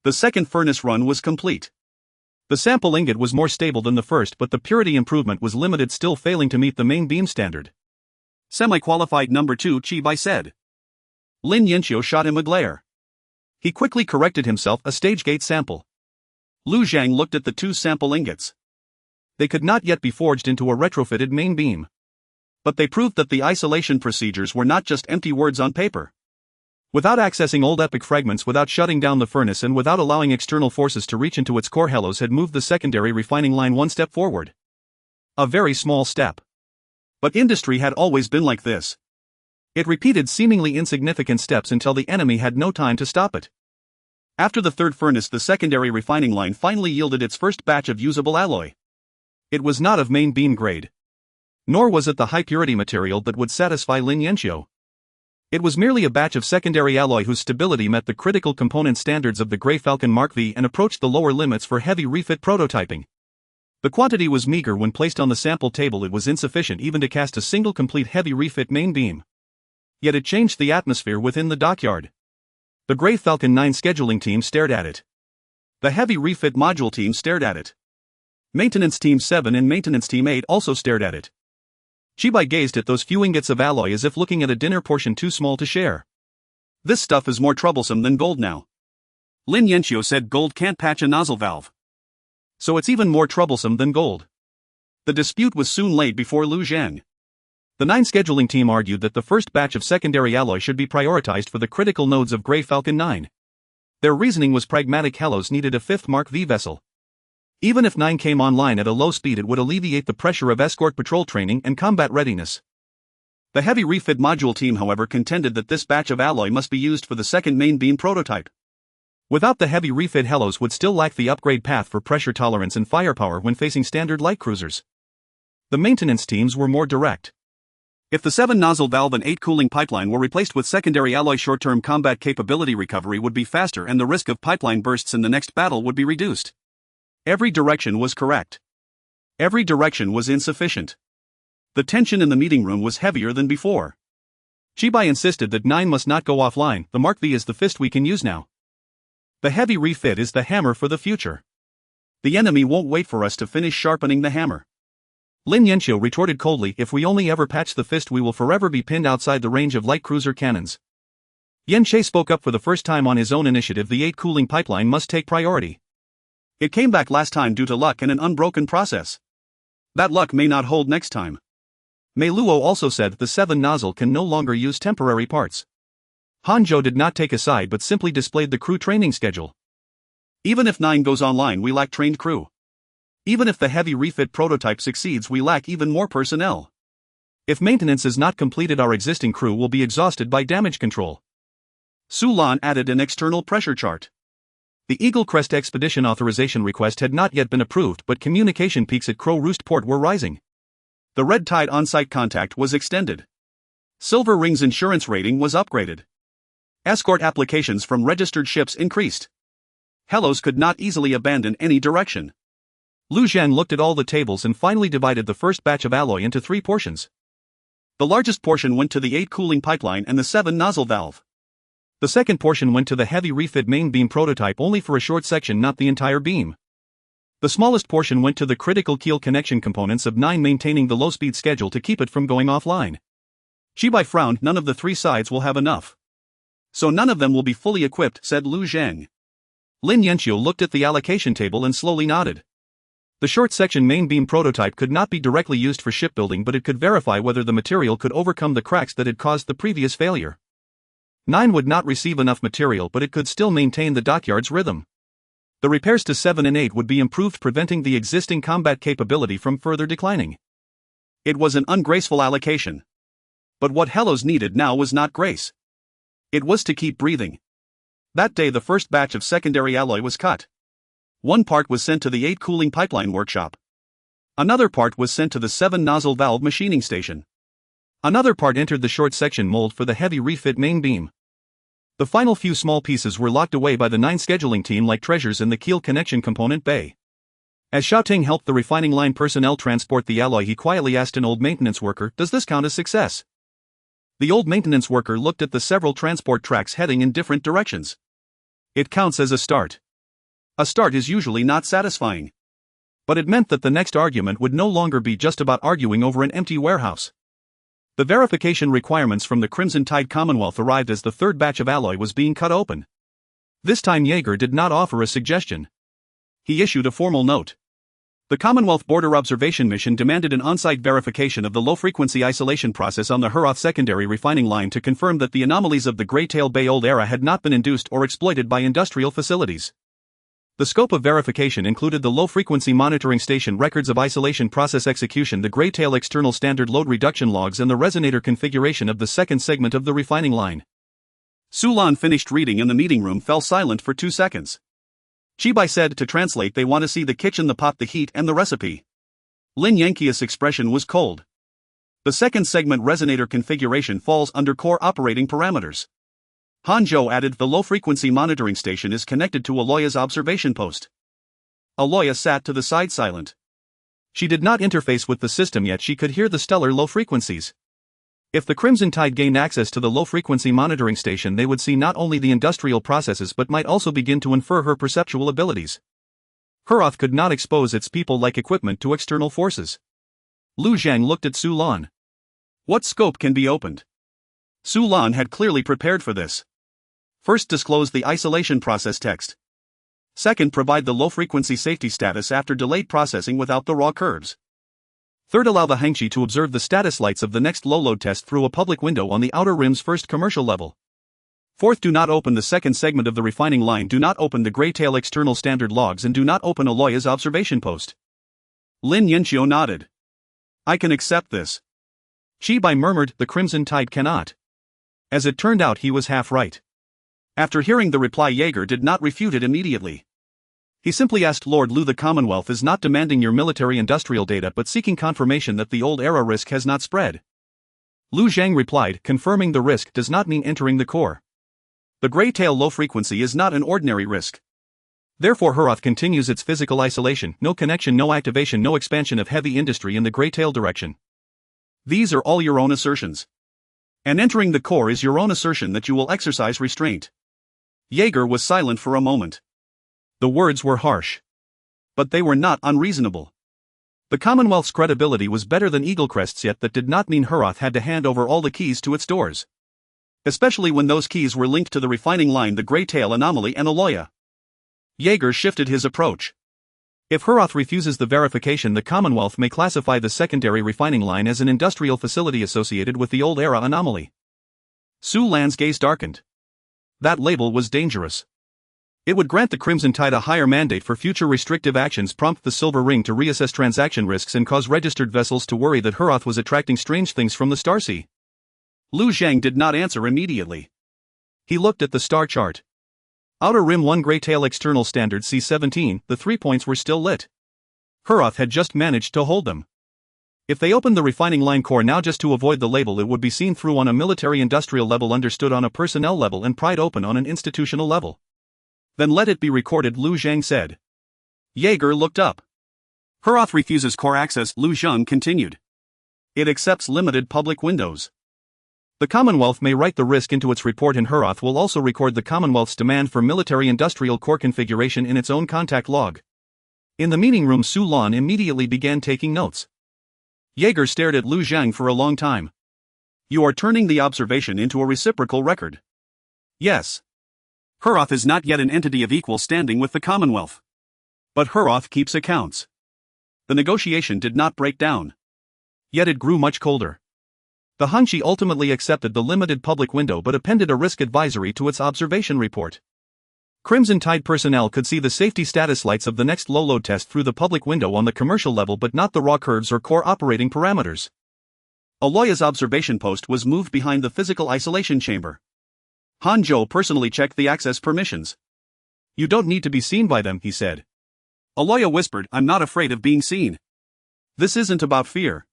The second furnace run was complete. The sample ingot was more stable than the first, but the purity improvement was limited, still failing to meet the main beam standard. Semi-qualified number 2, Chibai said. Lin Yanqiu shot him a glare. He quickly corrected himself, a stage gate sample. Lu Zhang looked at the 2 sample ingots. They could not yet be forged into a retrofitted main beam. But they proved that the isolation procedures were not just empty words on paper. Without accessing old epic fragments, without shutting down the furnace, and without allowing external forces to reach into its core, Helos had moved the secondary refining line one step forward. A very small step. But industry had always been like this. It repeated seemingly insignificant steps until the enemy had no time to stop it. After the third furnace, the secondary refining line finally yielded its first batch of usable alloy. It was not of main beam grade. Nor was it the high-purity material that would satisfy Lin Yanqiu. It was merely a batch of secondary alloy whose stability met the critical component standards of the Grey Falcon Mark V and approached the lower limits for heavy refit prototyping. The quantity was meager. When placed on the sample table, it was insufficient even to cast a single complete heavy refit main beam. Yet it changed the atmosphere within the dockyard. The Grey Falcon 9 scheduling team stared at it. The heavy refit module team stared at it. Maintenance Team 7 and Maintenance Team 8 also stared at it. Chibai gazed at those few ingots of alloy as if looking at a dinner portion too small to share. This stuff is more troublesome than gold now. Lin Yanqiu said gold can't patch a nozzle valve. So it's even more troublesome than gold. The dispute was soon laid before Lu Zhang. The 9 scheduling team argued that the first batch of secondary alloy should be prioritized for the critical nodes of Grey Falcon 9. Their reasoning was pragmatic. Hellos needed a 5th Mark V vessel. Even if 9 came online at a low speed, it would alleviate the pressure of escort patrol training and combat readiness. The heavy refit module team, however, contended that this batch of alloy must be used for the second main beam prototype. Without the heavy refit, Hellos would still lack the upgrade path for pressure tolerance and firepower when facing standard light cruisers. The maintenance teams were more direct. If the 7 nozzle valve and 8 cooling pipeline were replaced with secondary alloy, short-term combat capability recovery would be faster and the risk of pipeline bursts in the next battle would be reduced. Every direction was correct. Every direction was insufficient. The tension in the meeting room was heavier than before. Chibai insisted that 9 must not go offline. The Mark V is the fist we can use now. The heavy refit is the hammer for the future. The enemy won't wait for us to finish sharpening the hammer. Lin Yanqiu retorted coldly, if we only ever patch the fist, we will forever be pinned outside the range of light cruiser cannons. Yan Che spoke up for the first time on his own initiative. The 8 cooling pipeline must take priority. It came back last time due to luck and an unbroken process. That luck may not hold next time. Mei Luo also said the 7 nozzle can no longer use temporary parts. Hanzhou did not take a side but simply displayed the crew training schedule. Even if 9 goes online, we lack trained crew. Even if the heavy refit prototype succeeds, we lack even more personnel. If maintenance is not completed, our existing crew will be exhausted by damage control. Su Lan added an external pressure chart. The Eagle Crest expedition authorization request had not yet been approved, but communication peaks at Crow Roost Port were rising. The Red Tide on-site contact was extended. Silver Ring's insurance rating was upgraded. Escort applications from registered ships increased. Hellos could not easily abandon any direction. Lu Zhan looked at all the tables and finally divided the first batch of alloy into 3 portions. The largest portion went to the 8 cooling pipeline and the 7 nozzle valve. The second portion went to the heavy refit main beam prototype, only for a short section, not the entire beam. The smallest portion went to the critical keel connection components of 9, maintaining the low-speed schedule to keep it from going offline. Chibai frowned. None of the 3 sides will have enough. So none of them will be fully equipped, said Lu Zhang. Lin Yanqiu looked at the allocation table and slowly nodded. The short section main beam prototype could not be directly used for shipbuilding, but it could verify whether the material could overcome the cracks that had caused the previous failure. 9 would not receive enough material, but it could still maintain the dockyard's rhythm. The repairs to 7 and 8 would be improved, preventing the existing combat capability from further declining. It was an ungraceful allocation. But what Hellos needed now was not grace. It was to keep breathing. That day the first batch of secondary alloy was cut. One part was sent to the 8 cooling pipeline workshop. Another part was sent to the 7 nozzle valve machining station. Another part entered the short section mold for the heavy refit main beam. The final few small pieces were locked away by the 9 scheduling team like treasures in the keel connection component bay. As Xiaoting helped the refining line personnel transport the alloy, he quietly asked an old maintenance worker, "Does this count as success?" The old maintenance worker looked at the several transport tracks heading in different directions. "It counts as a start." A start is usually not satisfying. But it meant that the next argument would no longer be just about arguing over an empty warehouse. The verification requirements from the Crimson Tide Commonwealth arrived as the 3rd batch of alloy was being cut open. This time Jaeger did not offer a suggestion. He issued a formal note. The Commonwealth Border Observation Mission demanded an on-site verification of the low-frequency isolation process on the Heroth secondary refining line to confirm that the anomalies of the Greytail Bay Old Era had not been induced or exploited by industrial facilities. The scope of verification included the low-frequency monitoring station records of isolation process execution, the Greytail external standard load reduction logs, and the resonator configuration of the 2nd segment of the refining line. Su Lan finished reading and the meeting room fell silent for 2 seconds. Chibai said, to translate, "They want to see the kitchen, the pot, the heat, and the recipe." Lin Yanqiu's expression was cold. The 2nd segment resonator configuration falls under core operating parameters. Hanzhou added, "The low-frequency monitoring station is connected to Aloya's observation post." Aloya sat to the side silent. She did not interface with the system yet. She could hear the stellar low frequencies. If the Crimson Tide gained access to the low-frequency monitoring station, they would see not only the industrial processes but might also begin to infer her perceptual abilities. Heroth could not expose its people-like equipment to external forces. Lu Zhang looked at Su Lan. What scope can be opened? Su Lan had clearly prepared for this. First, disclose the isolation process text. Second, provide the low-frequency safety status after delayed processing without the raw curves. Third, allow the hangshi to observe the status lights of the next low-load test through a public window on the outer rim's first commercial level. Fourth, do not open the second segment of the refining line, do not open the Graytail external standard logs, and do not open Aloya's observation post. Lin Yanqiu nodded. I can accept this. Chibai murmured, the Crimson Tide cannot. As it turned out, he was half right. After hearing the reply, Jaeger did not refute it immediately. He simply asked Lord Lu, the Commonwealth is not demanding your military-industrial data but seeking confirmation that the old era risk has not spread. Lu Zhang replied, confirming the risk does not mean entering the core. The Graytail low frequency is not an ordinary risk. Therefore Heroth continues its physical isolation, no connection, no activation, no expansion of heavy industry in the Graytail direction. These are all your own assertions. And entering the core is your own assertion that you will exercise restraint. Jaeger was silent for a moment. The words were harsh. But they were not unreasonable. The Commonwealth's credibility was better than Eaglecrest's, yet that did not mean Heroth had to hand over all the keys to its doors. Especially when those keys were linked to the refining line, the Graytail anomaly, and Aloya. Jaeger shifted his approach. If Heroth refuses the verification, the Commonwealth may classify the secondary refining line as an industrial facility associated with the old era anomaly. Su Lan's gaze darkened. That label was dangerous. It would grant the Crimson Tide a higher mandate for future restrictive actions, prompt the Silver Ring to reassess transaction risks, and cause registered vessels to worry that Heroth was attracting strange things from the Starsea. Lu Zhang did not answer immediately. He looked at the star chart. Outer Rim 1 Graytail External Standard C17, the 3 points were still lit. Heroth had just managed to hold them. If they opened the refining line core now just to avoid the label, it would be seen through on a military-industrial level, understood on a personnel level, and pried open on an institutional level. Then let it be recorded, Lu Zhang said. Jaeger looked up. Heroth refuses core access, Lu Zhang continued. It accepts limited public windows. The Commonwealth may write the risk into its report, and Heroth will also record the Commonwealth's demand for military-industrial core configuration in its own contact log. In the meeting room, Su Lan immediately began taking notes. Jaeger stared at Lu Zhang for a long time. You are turning the observation into a reciprocal record. Yes. Heroth is not yet an entity of equal standing with the Commonwealth. But Heroth keeps accounts. The negotiation did not break down. Yet it grew much colder. The hangshi ultimately accepted the limited public window but appended a risk advisory to its observation report. Crimson Tide personnel could see the safety status lights of the next low-load test through the public window on the commercial level, but not the raw curves or core operating parameters. Aloya's observation post was moved behind the physical isolation chamber. Hanzhou personally checked the access permissions. You don't need to be seen by them, he said. Aloya whispered, I'm not afraid of being seen. This isn't about fear.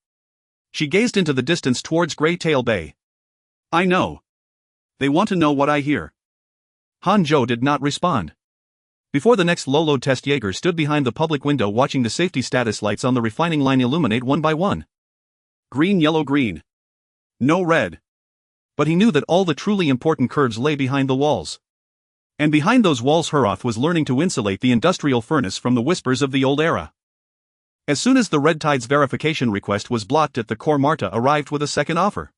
She gazed into the distance towards Graytail Bay. I know. They want to know what I hear. Hanzhou did not respond. Before the next low-load test, Jaeger stood behind the public window watching the safety status lights on the refining line illuminate one by one. Green, yellow, green. No red. But he knew that all the truly important curves lay behind the walls. And behind those walls Heroth was learning to insulate the industrial furnace from the whispers of the old era. As soon as the Red Tide's verification request was blocked at the core, Marta arrived with a second offer.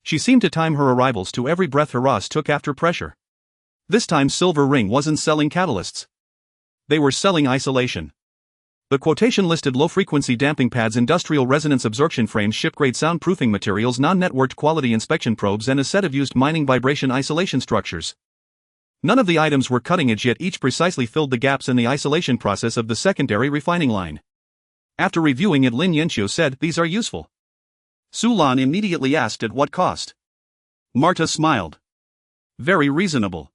She seemed to time her arrivals to every breath Heroth took after pressure. This time Silver Ring wasn't selling catalysts. They were selling isolation. The quotation listed low-frequency damping pads, industrial resonance absorption frames, ship-grade soundproofing materials, non-networked quality inspection probes, and a set of used mining vibration isolation structures. None of the items were cutting-edge, yet each precisely filled the gaps in the isolation process of the secondary refining line. After reviewing it, Lin Yanqiu said, these are useful. Su Lan immediately asked, at what cost? Marta smiled. Very reasonable.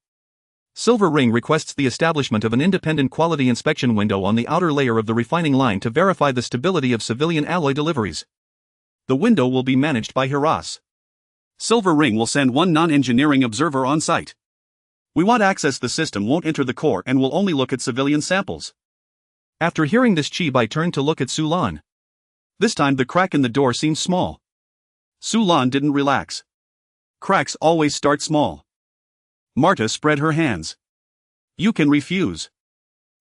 Silver Ring requests the establishment of an independent quality inspection window on the outer layer of the refining line to verify the stability of civilian alloy deliveries. The window will be managed by Heroth. Silver Ring will send one non-engineering observer on site. We want access. The system won't enter the core and will only look at civilian samples. After hearing this, Chibai turned to look at Su Lan. This time the crack in the door seemed small. Su Lan didn't relax. Cracks always start small. Marta spread her hands. You can refuse.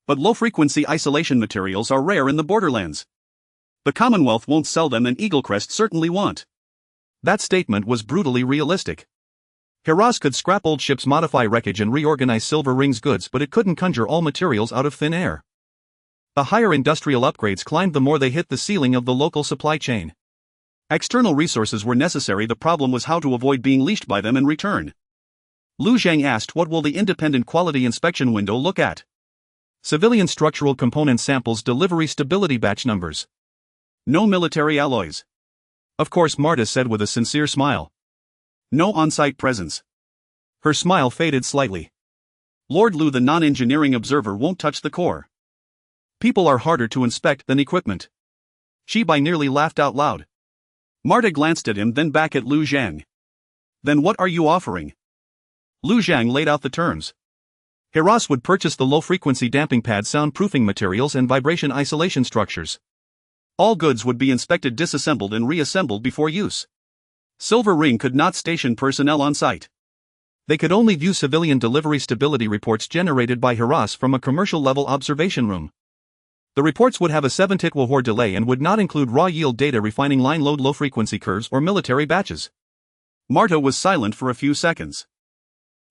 But low-frequency isolation materials are rare in the borderlands. The Commonwealth won't sell them, and Eaglecrest certainly won't. That statement was brutally realistic. Hiras could scrap old ships, modify wreckage and reorganize Silver Ring's goods, but it couldn't conjure all materials out of thin air. The higher industrial upgrades climbed, the more they hit the ceiling of the local supply chain. External resources were necessary, the problem was how to avoid being leashed by them in return. Lu Zhang asked, what will the independent quality inspection window look at? Civilian structural component samples, delivery stability batch numbers. No military alloys. Of course, Marta said with a sincere smile. No on-site presence. Her smile faded slightly. Lord Lu, the non-engineering observer, won't touch the core. People are harder to inspect than equipment. Shibai nearly laughed out loud. Marta glanced at him, then back at Lu Zhang. Then what are you offering? Lu Zhang laid out the terms. Hiras would purchase the low-frequency damping pad, soundproofing materials and vibration isolation structures. All goods would be inspected, disassembled and reassembled before use. Silver Ring could not station personnel on site. They could only view civilian delivery stability reports generated by Hiras from a commercial-level observation room. The reports would have a 7-tit-hour delay and would not include raw yield data, refining line load, low-frequency curves, or military batches. Marta was silent for a few seconds.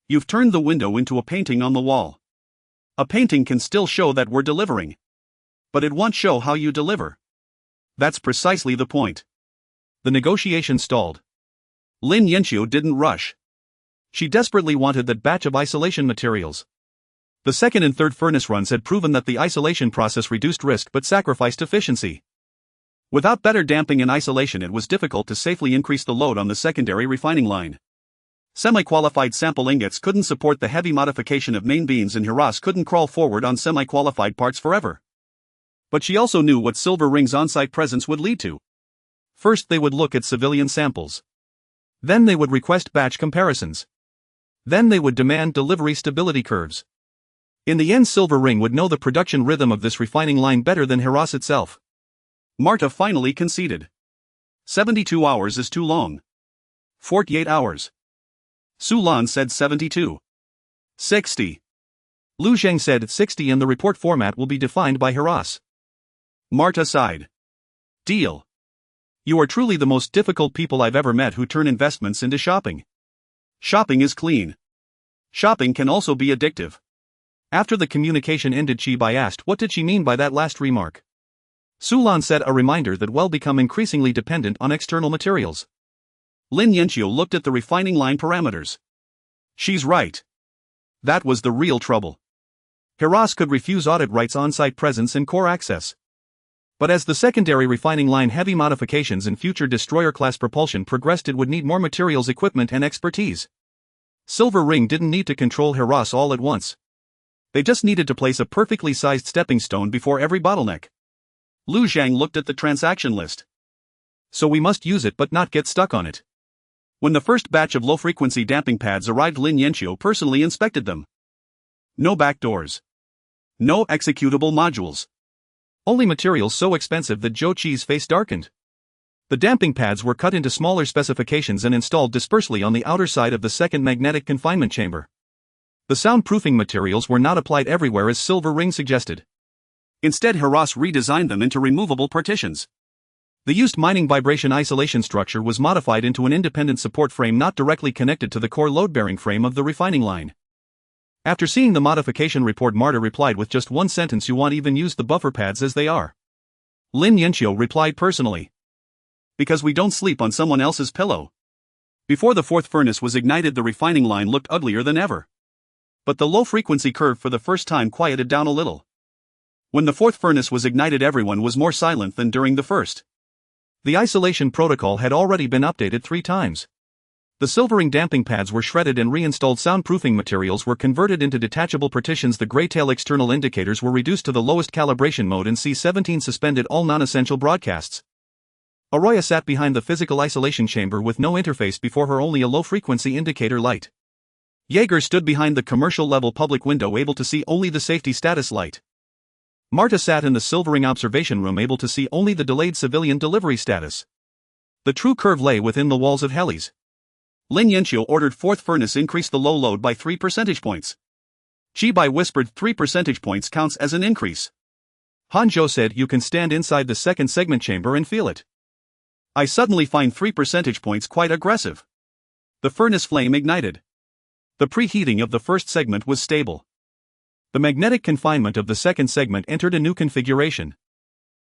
You've turned the window into a painting on the wall. A painting can still show that we're delivering. But it won't show how you deliver. That's precisely the point. The negotiation stalled. Lin Yanqiu didn't rush. She desperately wanted that batch of isolation materials. The second and third furnace runs had proven that the isolation process reduced risk but sacrificed efficiency. Without better damping and isolation, it was difficult to safely increase the load on the secondary refining line. Semi-qualified sample ingots couldn't support the heavy modification of main beams, and Hiras couldn't crawl forward on semi-qualified parts forever. But she also knew what Silver Ring's on-site presence would lead to. First, they would look at civilian samples. Then they would request batch comparisons. Then they would demand delivery stability curves. In the end, Silver Ring would know the production rhythm of this refining line better than Hiras itself. Marta finally conceded. 72 hours is too long. 48 hours. Su Lan said 72. 60. Lu Zhang said 60, and the report format will be defined by Hiras. Marta sighed. Deal. You are truly the most difficult people I've ever met who turn investments into shopping. Shopping is clean. Shopping can also be addictive. After the communication ended, Shibai asked what did she mean by that last remark. Su Lan said a reminder that we'll become increasingly dependent on external materials. Lin Yanqiu looked at the refining line parameters. She's right. That was the real trouble. Hiras could refuse audit rights, on-site presence and core access. But as the secondary refining line heavy modifications and future destroyer-class propulsion progressed, it would need more materials, equipment and expertise. Silver Ring didn't need to control Hiras all at once. They just needed to place a perfectly sized stepping stone before every bottleneck. Lu Zhang looked at the transaction list. So we must use it but not get stuck on it. When the first batch of low-frequency damping pads arrived, Lin Yanqiu personally inspected them. No backdoors. No executable modules. Only materials so expensive that Zhou Qi's face darkened. The damping pads were cut into smaller specifications and installed dispersely on the outer side of the second magnetic confinement chamber. The soundproofing materials were not applied everywhere as Silver Ring suggested. Instead, Hiras redesigned them into removable partitions. The used mining vibration isolation structure was modified into an independent support frame not directly connected to the core load-bearing frame of the refining line. After seeing the modification report, Marta replied with just one sentence, "You won't even use the buffer pads as they are." Lin Yanqiu replied personally. Because we don't sleep on someone else's pillow. Before the fourth furnace was ignited, the refining line looked uglier than ever. But the low-frequency curve for the first time quieted down a little. When the fourth furnace was ignited, everyone was more silent than during the first. The isolation protocol had already been updated 3 times. The Silver Ring damping pads were shredded and reinstalled, soundproofing materials were converted into detachable partitions, the gray tail external indicators were reduced to the lowest calibration mode, and C-17 suspended all non-essential broadcasts. Arroya sat behind the physical isolation chamber with no interface before her, only a low-frequency indicator light. Jaeger stood behind the commercial-level public window, able to see only the safety status light. Marta sat in the Silver Ring observation room, able to see only the delayed civilian delivery status. The true curve lay within the walls of helis. Lin Yanqiu ordered fourth furnace increase the low load by 3 percentage points. Shibai whispered 3 percentage points counts as an increase. Hanzhou said you can stand inside the second segment chamber and feel it. I suddenly find 3 percentage points quite aggressive. The furnace flame ignited. The preheating of the first segment was stable. The magnetic confinement of the second segment entered a new configuration.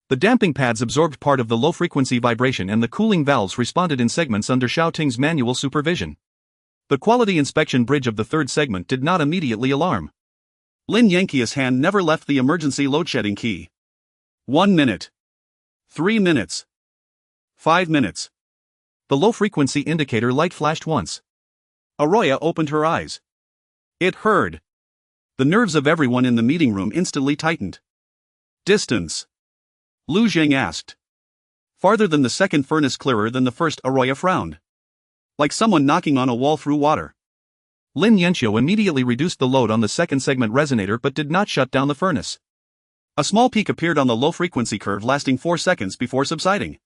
The damping pads absorbed part of the low-frequency vibration and the cooling valves responded in segments under Xiaoting's manual supervision. The quality inspection bridge of the third segment did not immediately alarm. Lin Yanqia's hand never left the emergency load-shedding key. 1 minute. 3 minutes. 5 minutes. The low-frequency indicator light flashed once. Arroya opened her eyes. It heard. The nerves of everyone in the meeting room instantly tightened. Distance? Lu Zheng asked. Farther than the second furnace, clearer than the first, Arroya frowned. Like someone knocking on a wall through water. Lin Yanqiu immediately reduced the load on the second segment resonator but did not shut down the furnace. A small peak appeared on the low-frequency curve lasting 4 seconds before subsiding.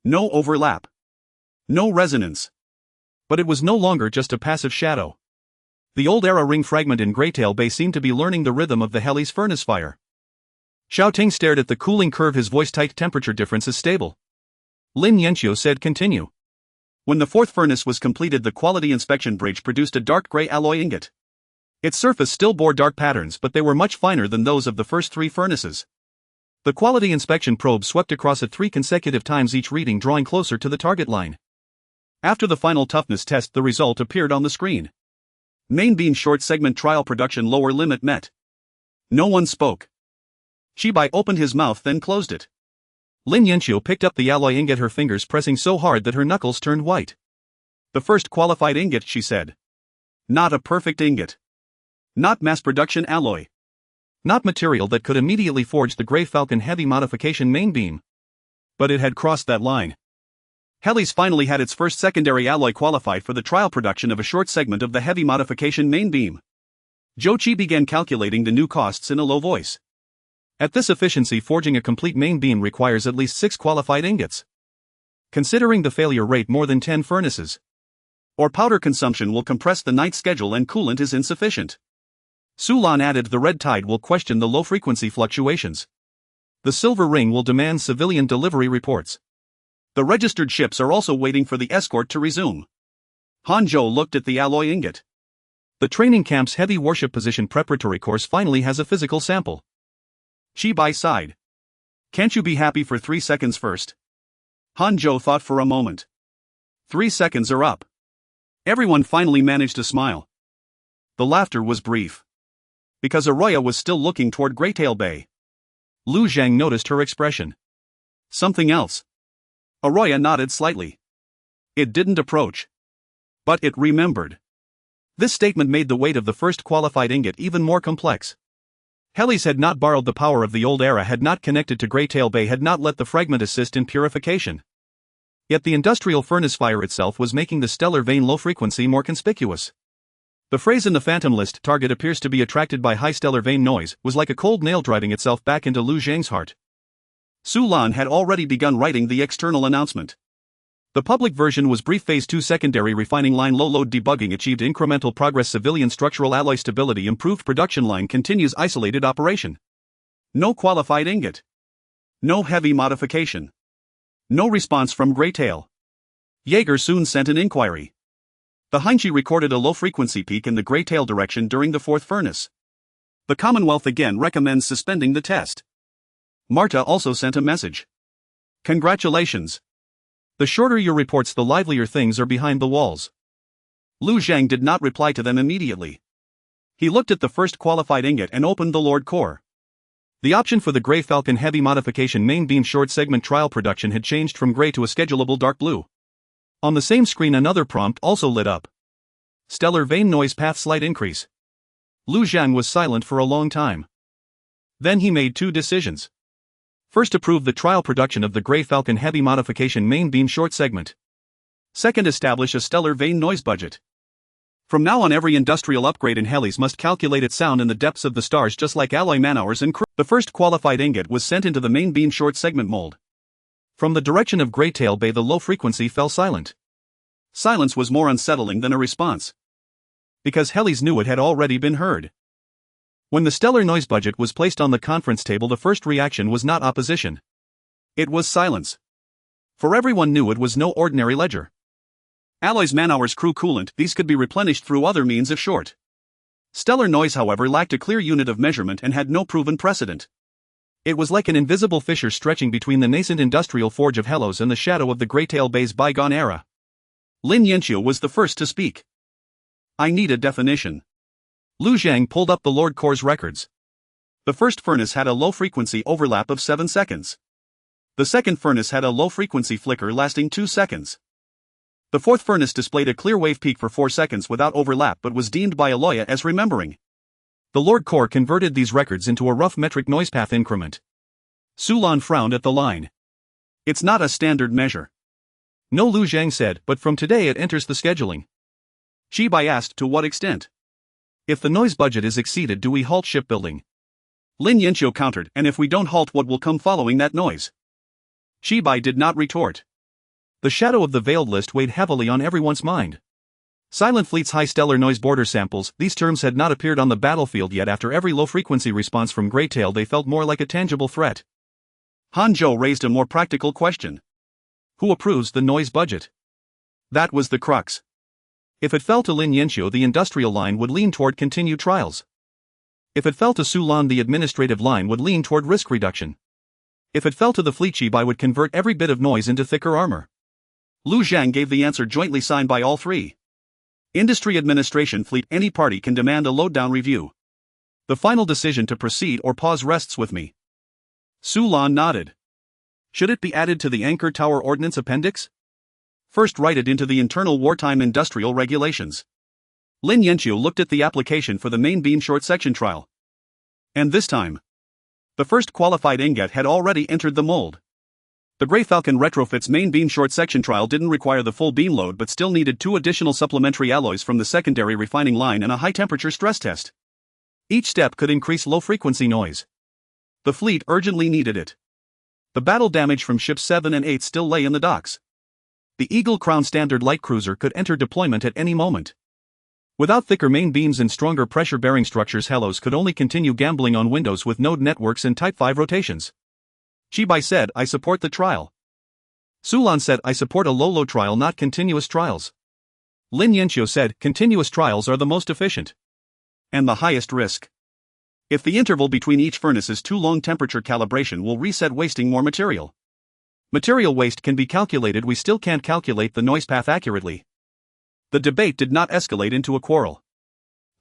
No overlap. No resonance. But it was no longer just a passive shadow. The old era ring fragment in Greytail Bay seemed to be learning the rhythm of the heli's furnace fire. Xiaoting stared at the cooling curve, his voice tight. Temperature difference is stable. Lin Yanqiu said, continue. When the fourth furnace was completed, the quality inspection bridge produced a dark gray alloy ingot. Its surface still bore dark patterns, but they were much finer than those of the first 3 furnaces. The quality inspection probe swept across it 3 consecutive times, each reading drawing closer to the target line. After the final toughness test, the result appeared on the screen. Main beam short segment trial production lower limit met. No one spoke. Shibai opened his mouth then closed it. Lin Yanqiu picked up the alloy ingot, her fingers pressing so hard that her knuckles turned white. The first qualified ingot, she said. Not a perfect ingot. Not mass production alloy. Not material that could immediately forge the Grey Falcon heavy modification main beam. But it had crossed that line. Heli's finally had its first secondary alloy qualified for the trial production of a short segment of the heavy modification main beam. Zhou Qi began calculating the new costs in a low voice. At this efficiency, forging a complete main beam requires at least 6 qualified ingots. Considering the failure rate, more than 10 furnaces. Or powder consumption will compress the night schedule and coolant is insufficient. Sulan added, the red tide will question the low-frequency fluctuations. The silver ring will demand civilian delivery reports. The registered ships are also waiting for the escort to resume. Hanzhou looked at the alloy ingot. The training camp's heavy warship position preparatory course finally has a physical sample. Shibai sighed. Can't you be happy for 3 seconds first? Hanzhou thought for a moment. 3 seconds are up. Everyone finally managed to smile. The laughter was brief. Because Arroya was still looking toward Greytail Bay. Lu Zheng noticed her expression. Something else. Arroya nodded slightly. It didn't approach. But it remembered. This statement made the weight of the first qualified ingot even more complex. Helis had not borrowed the power of the old era, had not connected to Greytail Bay, had not let the fragment assist in purification. Yet the industrial furnace fire itself was making the stellar vein low frequency more conspicuous. The phrase in the Phantom list, target appears to be attracted by high stellar vein noise, was like a cold nail driving itself back into Lu Zheng's heart. Su Lan had already begun writing the external announcement. The public version was brief. Phase 2 secondary refining line low load debugging achieved incremental progress. Civilian structural alloy stability improved. Production line continues isolated operation. No qualified ingot. No heavy modification. No response from Greytail. Jaeger soon sent an inquiry. The Heinchi recorded a low frequency peak in the Greytail direction during the fourth furnace. The Commonwealth again recommends suspending the test. Marta also sent a message. Congratulations. The shorter your reports, the livelier things are behind the walls. Lu Zheng did not reply to them immediately. He looked at the first qualified ingot and opened the Lord Core. The option for the Grey Falcon heavy modification main beam short segment trial production had changed from gray to a schedulable dark blue. On the same screen, another prompt also lit up. Stellar vein noise path slight increase. Lu Zheng was silent for a long time. Then he made 2 decisions. First, approve the trial production of the Grey Falcon heavy modification main beam short segment. Second, establish a stellar vein noise budget. From now on, every industrial upgrade in helis must calculate its sound in the depths of the stars, just like alloy man-hours and crew. The first qualified ingot was sent into the main beam short segment mold. From the direction of Greytail Bay, the low frequency fell silent. Silence was more unsettling than a response. Because helis knew it had already been heard. When the stellar noise budget was placed on the conference table, the first reaction was not opposition. It was silence. For everyone knew it was no ordinary ledger. Alloys, man-hours, crew, coolant, these could be replenished through other means if short. Stellar noise, however, lacked a clear unit of measurement and had no proven precedent. It was like an invisible fissure stretching between the nascent industrial forge of Hellos and the shadow of the Greytail Bay's bygone era. Lin Yanqiu was the first to speak. I need a definition. Lu Zhang pulled up the Lord Corps records. The first furnace had a low-frequency overlap of 7 seconds. The second furnace had a low-frequency flicker lasting 2 seconds. The fourth furnace displayed a clear wave peak for 4 seconds without overlap but was deemed by Aloya as remembering. The Lord Corps converted these records into a rough metric noise path increment. Su Lan frowned at the line. It's not a standard measure. No, Lu Zhang said, but from today it enters the scheduling. Shi Bai asked, to what extent? If the noise budget is exceeded, do we halt shipbuilding? Lin Yanqiu countered, and if we don't halt, what will come following that noise? Shi Bai did not retort. The shadow of the veiled list weighed heavily on everyone's mind. Silent Fleet's high stellar noise border samples, these terms had not appeared on the battlefield yet. After every low-frequency response from Greytail, they felt more like a tangible threat. Han Zhou raised a more practical question. Who approves the noise budget? That was the crux. If it fell to Lin Yanqiu, the industrial line would lean toward continued trials. If it fell to Su Lan, the administrative line would lean toward risk reduction. If it fell to the fleet, Shi Bai would convert every bit of noise into thicker armor. Lu Zhang gave the answer jointly signed by all three. Industry, administration, fleet, any party can demand a load-down review. The final decision to proceed or pause rests with me. Su Lan nodded. Should it be added to the Anchor Tower Ordnance Appendix? First, write it into the internal wartime industrial regulations. Lin Yanqiu looked at the application for the main beam short section trial. And this time, the first qualified ingot had already entered the mold. The Grey Falcon retrofit's main beam short section trial didn't require the full beam load but still needed 2 additional supplementary alloys from the secondary refining line and a high-temperature stress test. Each step could increase low-frequency noise. The fleet urgently needed it. The battle damage from ships 7 and 8 still lay in the docks. The Eagle Crown standard light cruiser could enter deployment at any moment. Without thicker main beams and stronger pressure-bearing structures, Hellos could only continue gambling on windows with node networks and Type 5 rotations. Shi Bai said, I support the trial. Su Lan said, I support a low-low trial, not continuous trials. Lin Yanqiu said, continuous trials are the most efficient. And the highest risk. If the interval between each furnace is too long, temperature calibration will reset, wasting more material. Material waste can be calculated, we still can't calculate the noise path accurately. The debate did not escalate into a quarrel.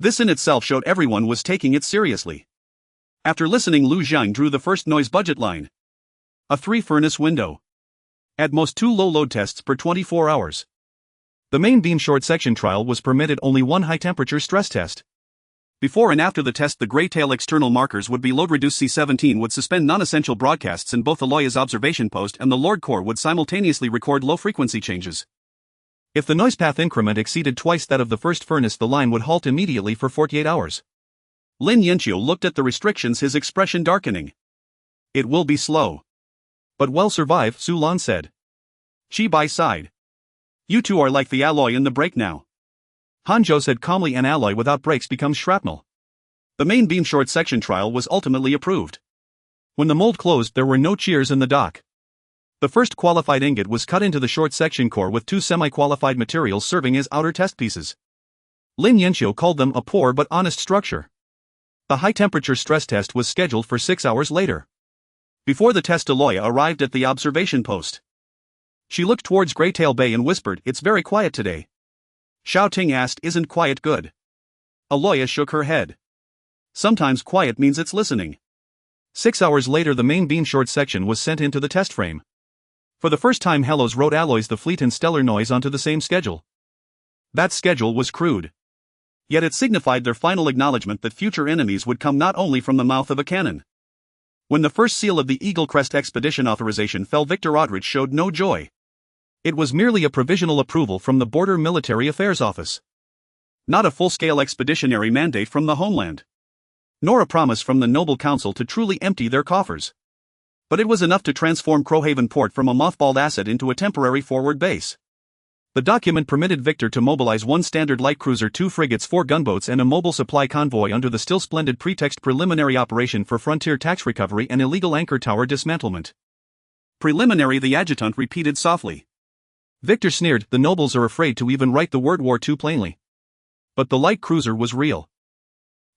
This in itself showed everyone was taking it seriously. After listening, Lu Zhang drew the first noise budget line. A 3-furnace window. At most 2 low-load tests per 24 hours. The main beam short section trial was permitted only 1 high-temperature stress test. Before and after the test, the Greytail external markers would be load-reduced. C-17 would suspend non-essential broadcasts in both Aloya's observation post and the Lord Corps would simultaneously record low-frequency changes. If the noise path increment exceeded twice that of the first furnace, the line would halt immediately for 48 hours. Lin Yanqiu looked at the restrictions, his expression darkening. It will be slow. But we'll survive, Su Lan said. Shi Bai sighed. You two are like the alloy in the break now. Han Zhou said calmly, an alloy without brakes becomes shrapnel. The main beam short section trial was ultimately approved. When the mold closed, there were no cheers in the dock. The first qualified ingot was cut into the short section core with 2 semi-qualified materials serving as outer test pieces. Lin Yanqiu called them a poor but honest structure. The high-temperature stress test was scheduled for 6 hours later. Before the test, Aloya arrived at the observation post. She looked towards Greytail Bay and whispered, it's very quiet today. Xiao Ting asked, isn't quiet good? Aloya shook her head. Sometimes quiet means it's listening. 6 hours later, the main beam short section was sent into the test frame. For the first time, Hellos wrote alloys, the fleet and stellar noise onto the same schedule. That schedule was crude. Yet it signified their final acknowledgement that future enemies would come not only from the mouth of a cannon. When the first seal of the Eagle Crest expedition authorization fell, Victor Aldrich showed no joy. It was merely a provisional approval from the Border Military Affairs Office. Not a full-scale expeditionary mandate from the homeland. Nor a promise from the Noble Council to truly empty their coffers. But it was enough to transform Crowhaven Port from a mothballed asset into a temporary forward base. The document permitted Victor to mobilize 1 standard light cruiser, 2 frigates, 4 gunboats and a mobile supply convoy under the still splendid pretext preliminary operation for frontier tax recovery and illegal anchor tower dismantlement. Preliminary, the adjutant repeated softly. Victor sneered, the nobles are afraid to even write the word war too plainly. But the light cruiser was real.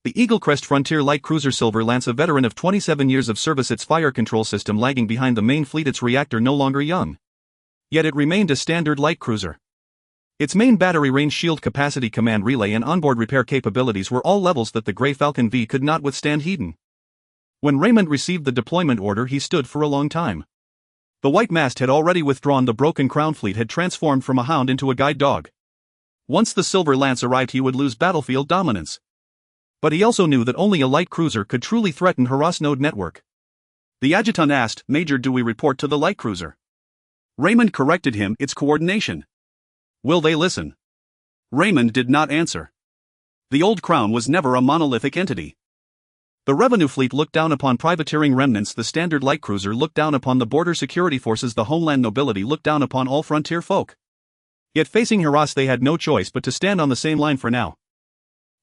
The Eaglecrest Frontier Light Cruiser Silver Lance, a veteran of 27 years of service, its fire control system lagging behind the main fleet, its reactor no longer young. Yet it remained a standard light cruiser. Its main battery range, shield capacity, command relay and onboard repair capabilities were all levels that the Grey Falcon V could not withstand heeding. When Raymond received the deployment order, he stood for a long time. The white mast had already withdrawn, the broken Crown fleet had transformed from a hound into a guide dog. Once the Silver Lance arrived, he would lose battlefield dominance. But he also knew that only a light cruiser could truly threaten Hera's node network. The adjutant asked, Major, do we report to the light cruiser? Raymond corrected him, it's coordination. Will they listen? Raymond did not answer. The old Crown was never a monolithic entity. The revenue fleet looked down upon privateering remnants, the standard light cruiser looked down upon the border security forces, the homeland nobility looked down upon all frontier folk. Yet facing Heras, they had no choice but to stand on the same line for now.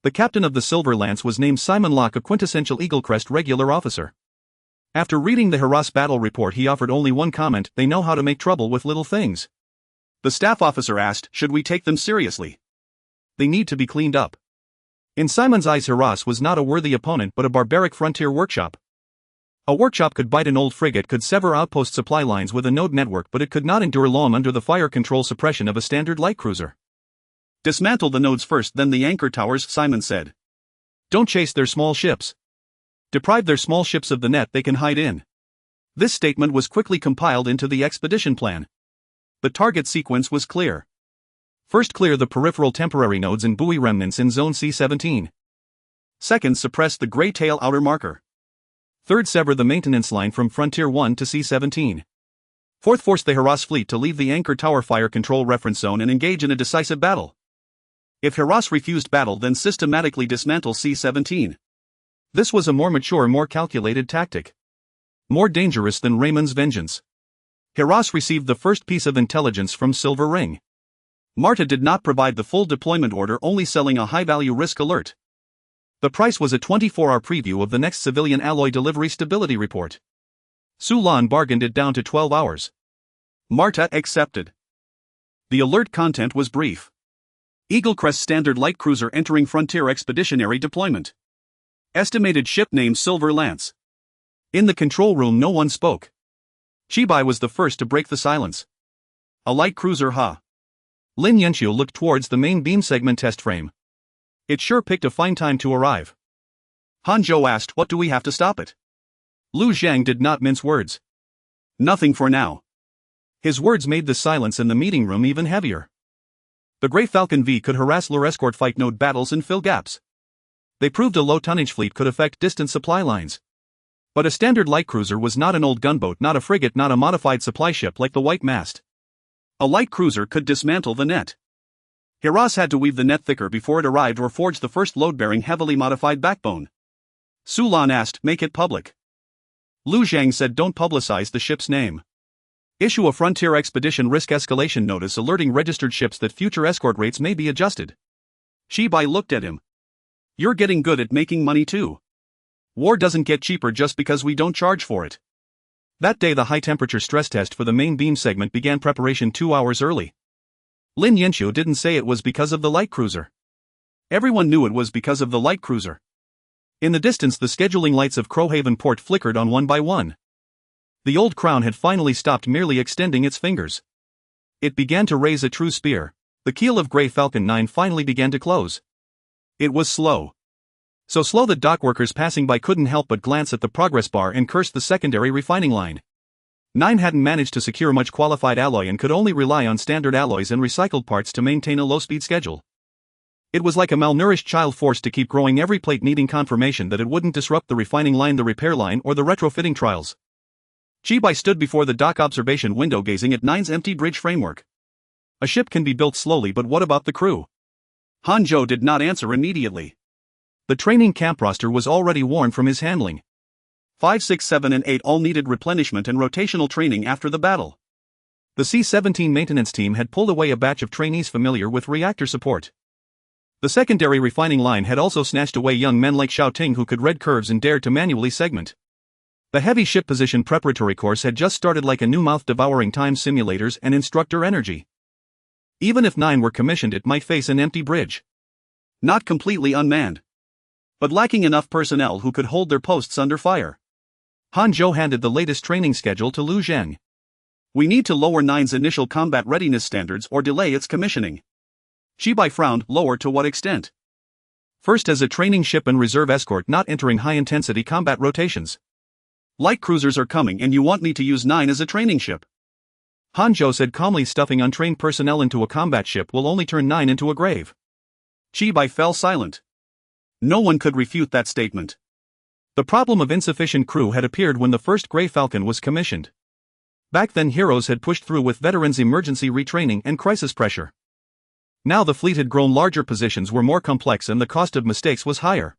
The captain of the Silver Lance was named Simon Locke, a quintessential Eaglecrest regular officer. After reading the Heras battle report, he offered only one comment: they know how to make trouble with little things. The staff officer asked, should we take them seriously? They need to be cleaned up. In Simon's eyes, Heras was not a worthy opponent but a barbaric frontier workshop. A workshop could bite an old frigate, could sever outpost supply lines with a node network, but it could not endure long under the fire control suppression of a standard light cruiser. Dismantle the nodes first, then the anchor towers, Simon said. Don't chase their small ships. Deprive their small ships of the net they can hide in. This statement was quickly compiled into the expedition plan. The target sequence was clear. First, clear the peripheral temporary nodes and buoy remnants in Zone C-17. Second, suppress the Grey Tail outer marker. Third, sever the maintenance line from Frontier 1 to C-17. Fourth, force the Heras fleet to leave the anchor tower fire control reference zone and engage in a decisive battle. If Heras refused battle, then systematically dismantle C-17. This was a more mature, more calculated tactic. More dangerous than Raymond's vengeance. Heras received the first piece of intelligence from Silver Ring. Marta did not provide the full deployment order, only selling a high-value risk alert. The price was a 24-hour preview of the next civilian alloy delivery stability report. Sulan bargained it down to 12 hours. Marta accepted. The alert content was brief. Eaglecrest standard light cruiser entering frontier expeditionary deployment. Estimated ship name Silver Lance. In the control room no one spoke. Chibai was the first to break the silence. A light cruiser, huh? Lin Yanxiu looked towards the main beam segment test frame. It sure picked a fine time to arrive. Han Zhou asked, what do we have to stop it? Lu Zhang did not mince words. Nothing for now. His words made the silence in the meeting room even heavier. The Grey Falcon V could harass lure escort fight node battles and fill gaps. They proved a low tonnage fleet could affect distant supply lines. But a standard light cruiser was not an old gunboat, not a frigate, not a modified supply ship like the White Mast. A light cruiser could dismantle the net. Heras had to weave the net thicker before it arrived or forge the first load-bearing heavily modified backbone. Sulan asked, make it public. Lu Zhang said, don't publicize the ship's name. Issue a frontier expedition risk escalation notice alerting registered ships that future escort rates may be adjusted. Shibai looked at him. You're getting good at making money too. War doesn't get cheaper just because we don't charge for it. That day the high-temperature stress test for the main beam segment began preparation 2 hours early. Lin Yanxiu didn't say it was because of the light cruiser. Everyone knew it was because of the light cruiser. In the distance the scheduling lights of Crowhaven port flickered on one by one. The old Crown had finally stopped merely extending its fingers. It began to raise a true spear. The keel of Grey Falcon 9 finally began to close. It was slow. So slow that dockworkers passing by couldn't help but glance at the progress bar and curse the secondary refining line. 9 hadn't managed to secure much qualified alloy and could only rely on standard alloys and recycled parts to maintain a low-speed schedule. It was like a malnourished child forced to keep growing every plate, needing confirmation that it wouldn't disrupt the refining line, the repair line, or the retrofitting trials. Chibai stood before the dock observation window gazing at 9's empty bridge framework. A ship can be built slowly, but what about the crew? Han Zhou did not answer immediately. The training camp roster was already worn from his handling. 5, 6, 7 and 8 all needed replenishment and rotational training after the battle. The C-17 maintenance team had pulled away a batch of trainees familiar with reactor support. The secondary refining line had also snatched away young men like Xiao Ting who could read curves and dared to manually segment. The heavy ship position preparatory course had just started, like a new mouth devouring time simulators and instructor energy. Even if 9 were commissioned, it might face an empty bridge. Not completely unmanned, but lacking enough personnel who could hold their posts under fire. Han Zhou handed the latest training schedule to Lu Zheng. We need to lower 9's initial combat readiness standards or delay its commissioning. Shibai frowned. Lower to what extent? First, as a training ship and reserve escort not entering high-intensity combat rotations. Light cruisers are coming and you want me to use 9 as a training ship? Han Zhou said calmly. Stuffing untrained personnel into a combat ship will only turn 9 into a grave. Shibai fell silent. No one could refute that statement. The problem of insufficient crew had appeared when the first Grey Falcon was commissioned. Back then, heroes had pushed through with veterans' emergency retraining and crisis pressure. Now the fleet had grown larger, positions were more complex, and the cost of mistakes was higher.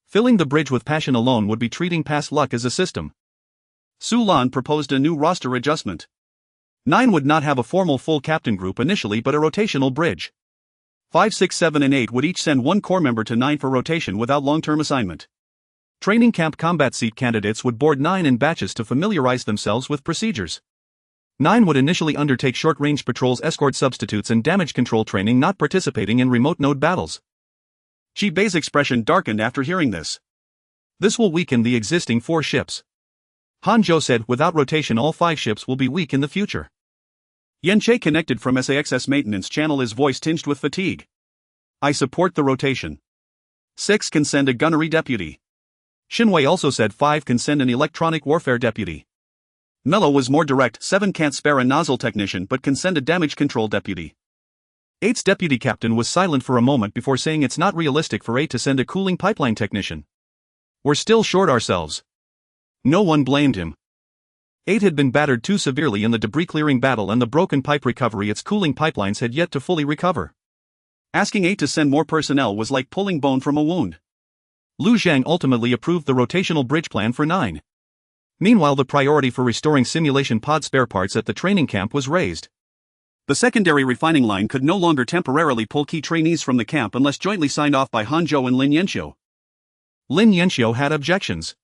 Filling the bridge with passion alone would be treating past luck as a system. Su Lan proposed a new roster adjustment. 9 would not have a formal full captain group initially, but a rotational bridge. 5, 6, 7, and 8 would each send one corps member to 9 for rotation without long-term assignment. Training camp combat seat candidates would board 9 in batches to familiarize themselves with procedures. 9 would initially undertake short-range patrols, escort substitutes, and damage control training, not participating in remote node battles. Shibai's expression darkened after hearing this. This will weaken the existing 4 ships. Han Zhou said, without rotation all 5 ships will be weak in the future. Yen Che connected from SAXS maintenance channel, his voice tinged with fatigue. I support the rotation. 6 can send a gunnery deputy. Shinwei also said 5 can send an electronic warfare deputy. Mello was more direct. 7 can't spare a nozzle technician but can send a damage control deputy. 8's deputy captain was silent for a moment before saying it's not realistic for 8 to send a cooling pipeline technician. We're still short ourselves. No one blamed him. 8 had been battered too severely in the debris-clearing battle and the broken pipe recovery. Its cooling pipelines had yet to fully recover. Asking 8 to send more personnel was like pulling bone from a wound. Lu Zhang ultimately approved the rotational bridge plan for 9. Meanwhile, the priority for restoring simulation pod spare parts at the training camp was raised. The secondary refining line could no longer temporarily pull key trainees from the camp unless jointly signed off by Han Zhou and Lin Yanxiu. Lin Yanxiu had objections.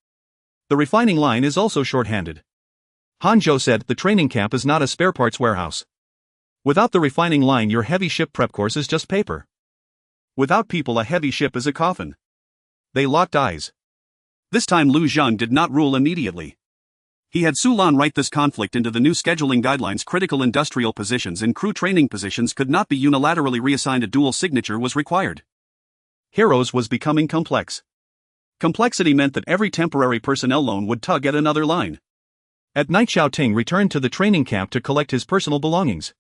The refining line is also short-handed. Han Zhou said the training camp is not a spare parts warehouse. Without the refining line, your heavy ship prep course is just paper. Without people, a heavy ship is a coffin. They locked eyes. This time Lu Zhang did not rule immediately. He had Su Lan write this conflict into the new scheduling guidelines. Critical industrial positions and crew training positions could not be unilaterally reassigned. A dual signature was required. Heroes was becoming complex. Complexity meant that every temporary personnel loan would tug at another line. At night, Xiao Ting returned to the training camp to collect his personal belongings.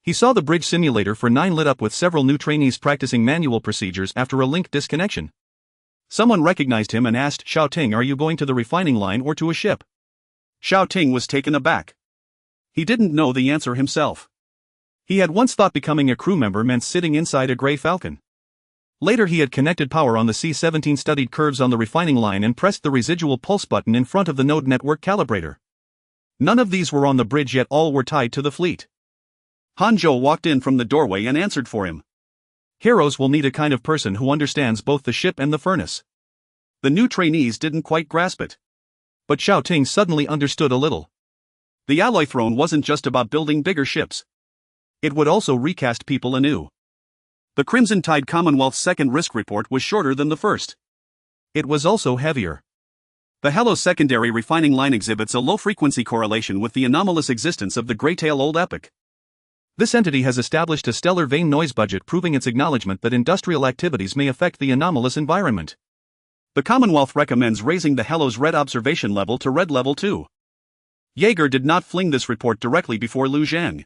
He saw the bridge simulator for 9 lit up with several new trainees practicing manual procedures after a link disconnection. Someone recognized him and asked, Xiao Ting, are you going to the refining line or to a ship? Xiao Ting was taken aback. He didn't know the answer himself. He had once thought becoming a crew member meant sitting inside a Grey Falcon. Later he had connected power on the C-17, studied curves on the refining line, and pressed the residual pulse button in front of the node network calibrator. None of these were on the bridge yet, all were tied to the fleet. Han Zhou walked in from the doorway and answered for him. Heroes will need a kind of person who understands both the ship and the furnace. The new trainees didn't quite grasp it. But Xiao Ting suddenly understood a little. The alloy throne wasn't just about building bigger ships. It would also recast people anew. The Crimson Tide Commonwealth's second risk report was shorter than the first. It was also heavier. The Hello secondary refining line exhibits a low-frequency correlation with the anomalous existence of the Greytail Old Epic. This entity has established a stellar vane noise budget, proving its acknowledgement that industrial activities may affect the anomalous environment. The Commonwealth recommends raising the Hello's red observation level to red level 2. Jaeger did not fling this report directly before Lu Zhang.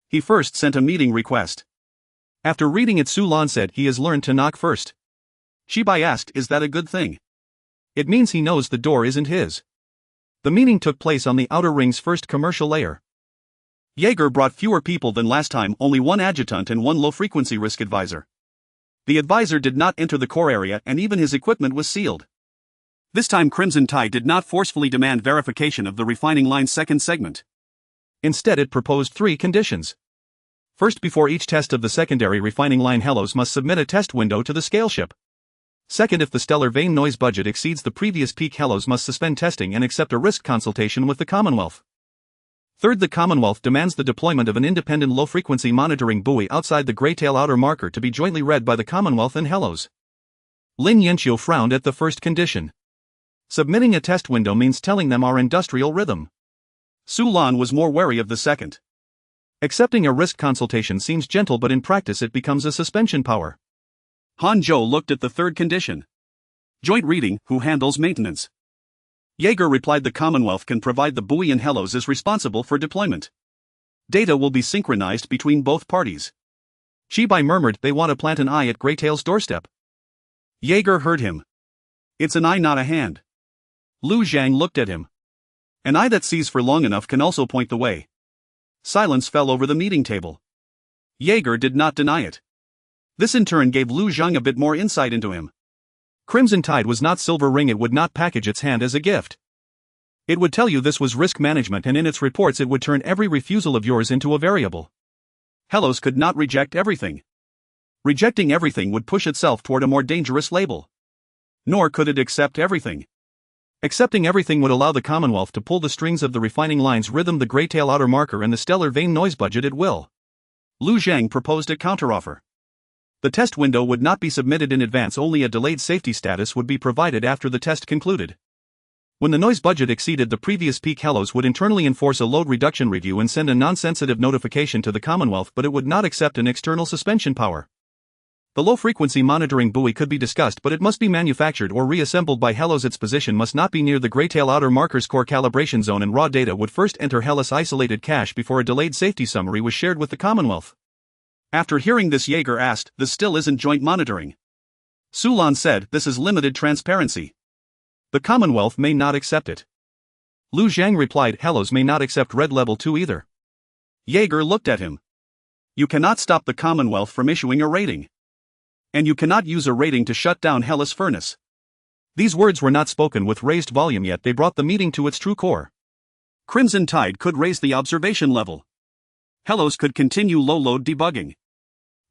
He first sent a meeting request. After reading it, Su Lan said he has learned to knock first. Shibai asked, is that a good thing? It means he knows the door isn't his. The meeting took place on the Outer Ring's first commercial layer. Jaeger brought fewer people than last time, only 1 adjutant and 1 low-frequency risk advisor. The advisor did not enter the core area and even his equipment was sealed. This time Crimson Tide did not forcefully demand verification of the refining line's second segment. Instead it proposed 3 conditions. First, before each test of the secondary refining line, Hellos must submit a test window to the scale ship. Second, if the stellar vane noise budget exceeds the previous peak, Hellos must suspend testing and accept a risk consultation with the Commonwealth. Third, the Commonwealth demands the deployment of an independent low-frequency monitoring buoy outside the Greytail outer marker to be jointly read by the Commonwealth and Hellos. Lin Yanqiu frowned at the first condition. Submitting a test window means telling them our industrial rhythm. Su Lan was more wary of the second. Accepting a risk consultation seems gentle, but in practice it becomes a suspension power. Han Zhou looked at the third condition. Joint reading, who handles maintenance? Jaeger replied the Commonwealth can provide the buoy and Hellos is responsible for deployment. Data will be synchronized between both parties. Chibai murmured they want to plant an eye at Greytail's doorstep. Jaeger heard him. It's an eye, not a hand. Lu Zhang looked at him. An eye that sees for long enough can also point the way. Silence fell over the meeting table. Jaeger did not deny it. This in turn gave Lu Zhang a bit more insight into him. Crimson Tide was not Silver Ring. It would not package its hand as a gift. It would tell you this was risk management, and in its reports it would turn every refusal of yours into a variable. Hellos could not reject everything. Rejecting everything would push itself toward a more dangerous label. Nor could it accept everything. Accepting everything would allow the Commonwealth to pull the strings of the refining line's rhythm, the Greytail outer marker, and the stellar vein noise budget at will. Lu Zhang proposed a counteroffer. The test window would not be submitted in advance, only a delayed safety status would be provided after the test concluded. When the noise budget exceeded the previous peak, Hellos would internally enforce a load reduction review and send a non-sensitive notification to the Commonwealth, but it would not accept an external suspension power. The low-frequency monitoring buoy could be discussed, but it must be manufactured or reassembled by Hellos. Its position must not be near the Greytail outer marker's core calibration zone, and raw data would first enter Hellos' isolated cache before a delayed safety summary was shared with the Commonwealth. After hearing this, Jaeger asked, "This still isn't joint monitoring?" Su Lan said, "This is limited transparency. The Commonwealth may not accept it." Lu Zhang replied, "Hellos may not accept Red Level 2 either." Jaeger looked at him. "You cannot stop the Commonwealth from issuing a rating. And you cannot use a rating to shut down Hellos Furnace." These words were not spoken with raised volume, yet they brought the meeting to its true core. Crimson Tide could raise the observation level. Hellos could continue low-load debugging.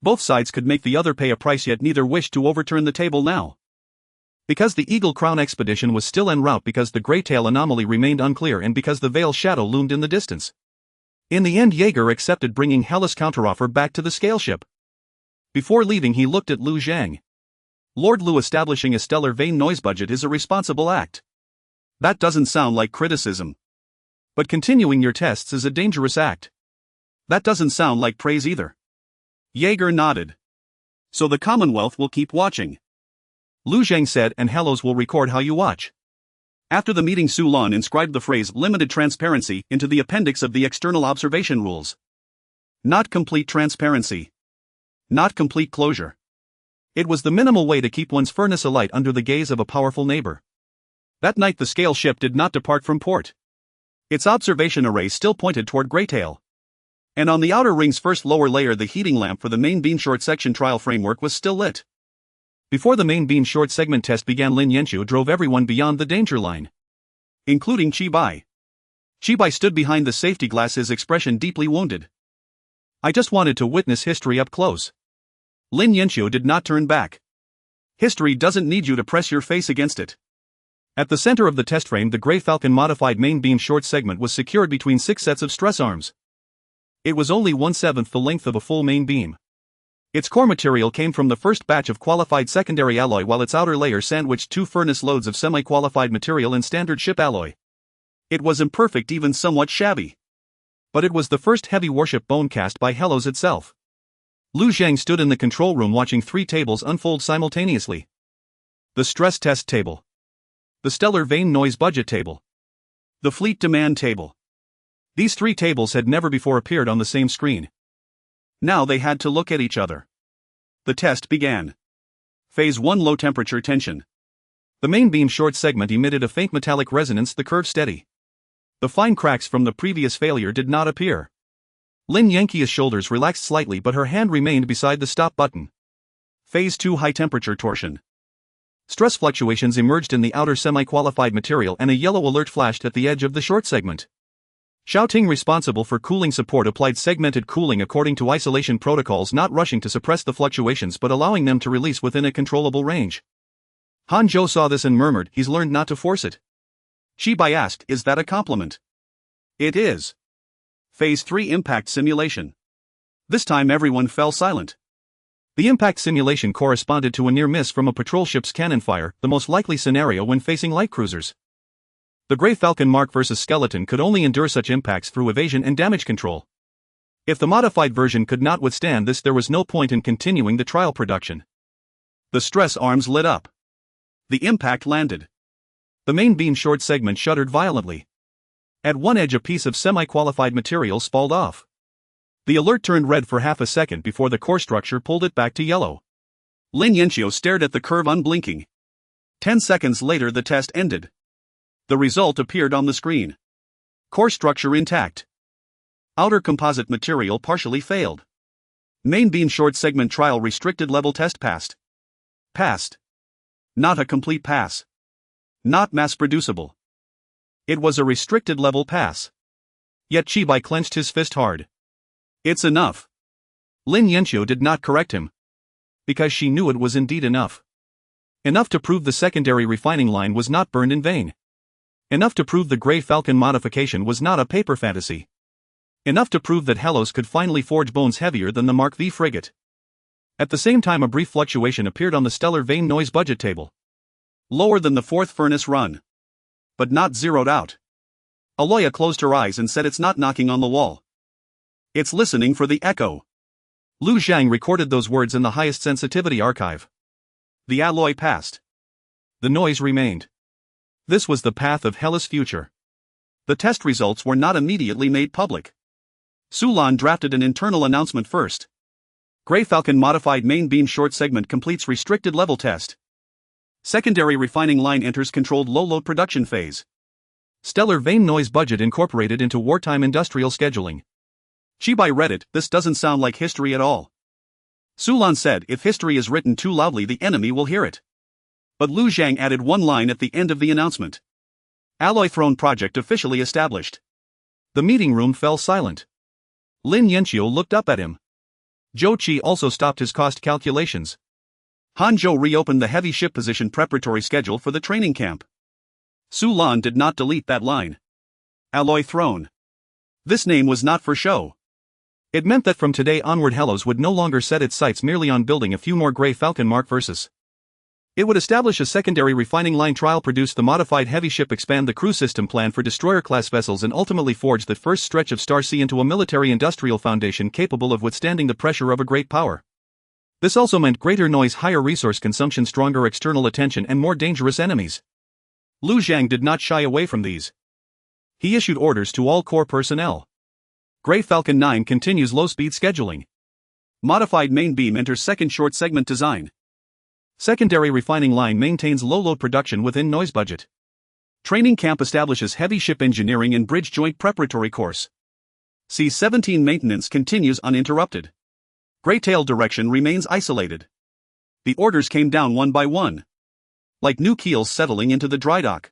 Both sides could make the other pay a price, yet neither wished to overturn the table now. Because the Eagle Crown expedition was still en route, because the Greytail anomaly remained unclear, and because the Veil shadow loomed in the distance. In the end, Jaeger accepted bringing Hellos' counteroffer back to the scale ship. Before leaving, he looked at Lu Zhang. "Lord Lu, establishing a stellar vein noise budget is a responsible act. That doesn't sound like criticism. But continuing your tests is a dangerous act. That doesn't sound like praise either." Jaeger nodded. "So the Commonwealth will keep watching?" Lu Zhang said, "And Hellos will record how you watch." After the meeting, Su Lan inscribed the phrase "limited transparency" into the appendix of the external observation rules. Not complete transparency. Not complete closure. It was the minimal way to keep one's furnace alight under the gaze of a powerful neighbor. That night the scale ship did not depart from port. Its observation array still pointed toward Greytail. And on the outer ring's first lower layer, the heating lamp for the main beam short section trial framework was still lit. Before the main beam short segment test began, Lin Yanqiu drove everyone beyond the danger line. Including Chibai. Chibai stood behind the safety glass, his expression deeply wounded. "I just wanted to witness history up close." Lin Yanqiu did not turn back. "History doesn't need you to press your face against it." At the center of the test frame, the Grey Falcon modified main beam short segment was secured between 6 sets of stress arms. It was only 1/7 the length of a full main beam. Its core material came from the first batch of qualified secondary alloy, while its outer layer sandwiched 2 furnace loads of semi-qualified material in standard ship alloy. It was imperfect, even somewhat shabby. But it was the first heavy warship bone cast by Hellos itself. Lu Zhang stood in the control room watching 3 tables unfold simultaneously. The stress test table. The stellar vein noise budget table. The fleet demand table. These 3 tables had never before appeared on the same screen. Now they had to look at each other. The test began. Phase 1, low temperature tension. The main beam short segment emitted a faint metallic resonance, the curve steady. The fine cracks from the previous failure did not appear. Lin Yanqiu's shoulders relaxed slightly, but her hand remained beside the stop button. Phase 2, high temperature torsion. Stress fluctuations emerged in the outer semi-qualified material, and a yellow alert flashed at the edge of the short segment. Xiaoting, responsible for cooling support, applied segmented cooling according to isolation protocols, not rushing to suppress the fluctuations but allowing them to release within a controllable range. Han Zhou saw this and murmured, "He's learned not to force it." Chibai asked, "Is that a compliment?" "It is." Phase 3 Impact Simulation. This time everyone fell silent. The impact simulation corresponded to a near miss from a patrol ship's cannon fire, the most likely scenario when facing light cruisers. The Grey Falcon Mark vs. Skeleton could only endure such impacts through evasion and damage control. If the modified version could not withstand this, there was no point in continuing the trial production. The stress arms lit up. The impact landed. The main beam short segment shuddered violently. At one edge, a piece of semi-qualified material spalled off. The alert turned red for half a second before the core structure pulled it back to yellow. Lin Yanqiu stared at the curve unblinking. 10 seconds later the test ended. The result appeared on the screen. Core structure intact. Outer composite material partially failed. Main beam short segment trial restricted level test passed. Passed. Not a complete pass. Not mass producible. It was a restricted level pass. Yet Chibai clenched his fist hard. It's enough. Lin Yanqiu did not correct him. Because she knew it was indeed enough. Enough to prove the secondary refining line was not burned in vain. Enough to prove the Grey Falcon modification was not a paper fantasy. Enough to prove that Helos could finally forge bones heavier than the Mark V frigate. At the same time, a brief fluctuation appeared on the stellar vein noise budget table. Lower than the fourth furnace run. But not zeroed out. Aloya closed her eyes and said, "It's not knocking on the wall. It's listening for the echo." Lu Zhang recorded those words in the highest sensitivity archive. The alloy passed. The noise remained. This was the path of Hellas' future. The test results were not immediately made public. Sulan drafted an internal announcement first. Grey Falcon modified main beam short segment completes restricted level test. Secondary refining line enters controlled low-load production phase. Stellar vein noise budget incorporated into wartime industrial scheduling. Chibai read it. "This doesn't sound like history at all." Sulan said, "If history is written too loudly, the enemy will hear it." But Lu Zhang added one line at the end of the announcement. Alloy Throne project officially established. The meeting room fell silent. Lin Yanqiu looked up at him. Zhou Qi also stopped his cost calculations. Hanzhou reopened the heavy ship position preparatory schedule for the training camp. Sulan did not delete that line. Alloy Throne. This name was not for show. It meant that from today onward Helos would no longer set its sights merely on building a few more Grey Falcon Mark vs. It would establish a secondary refining line, trial produce the modified heavy ship, expand the crew system, plan for destroyer-class vessels, and ultimately forge the first stretch of Star Sea into a military-industrial foundation capable of withstanding the pressure of a great power. This also meant greater noise, higher resource consumption, stronger external attention, and more dangerous enemies. Lu Zhang did not shy away from these. He issued orders to all core personnel. Grey Falcon 9 continues low-speed scheduling. Modified main beam enters second short segment design. Secondary refining line maintains low-load production within noise budget. Training camp establishes heavy ship engineering and bridge joint preparatory course. C-17 maintenance continues uninterrupted. Greytail direction remains isolated. The orders came down one by one, like new keels settling into the dry dock.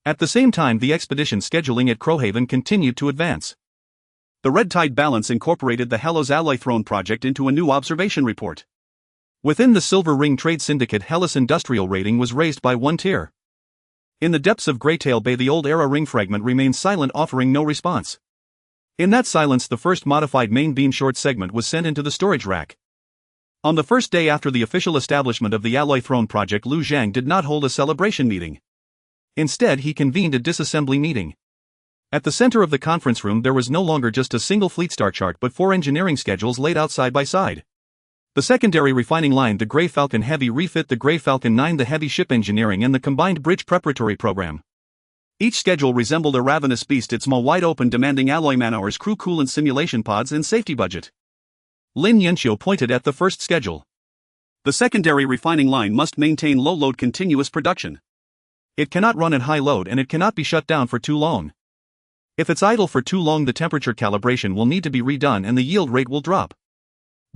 At the same time, the expedition scheduling at Crowhaven continued to advance. The Red Tide Balance incorporated the Helos Alloy Throne project into a new observation report. Within the Silver Ring Trade Syndicate, Hellas Industrial Rating was raised by 1 tier. In the depths of Greytail Bay, the old era ring fragment remained silent, offering no response. In that silence, the first modified main beam short segment was sent into the storage rack. On the first day after the official establishment of the Alloy Throne project, Lu Zhang did not hold a celebration meeting. Instead, he convened a disassembly meeting. At the center of the conference room, there was no longer just a single fleet star chart but 4 engineering schedules laid out side by side. The secondary refining line, the Grey Falcon Heavy refit, the Grey Falcon 9, the heavy ship engineering, and the combined bridge preparatory program. Each schedule resembled a ravenous beast, its maw wide open, demanding alloy man-hours, crew coolant, simulation pods, and safety budget. Lin Yanqiu pointed at the first schedule. The secondary refining line must maintain low-load continuous production. It cannot run at high load, and it cannot be shut down for too long. If it's idle for too long, the temperature calibration will need to be redone and the yield rate will drop.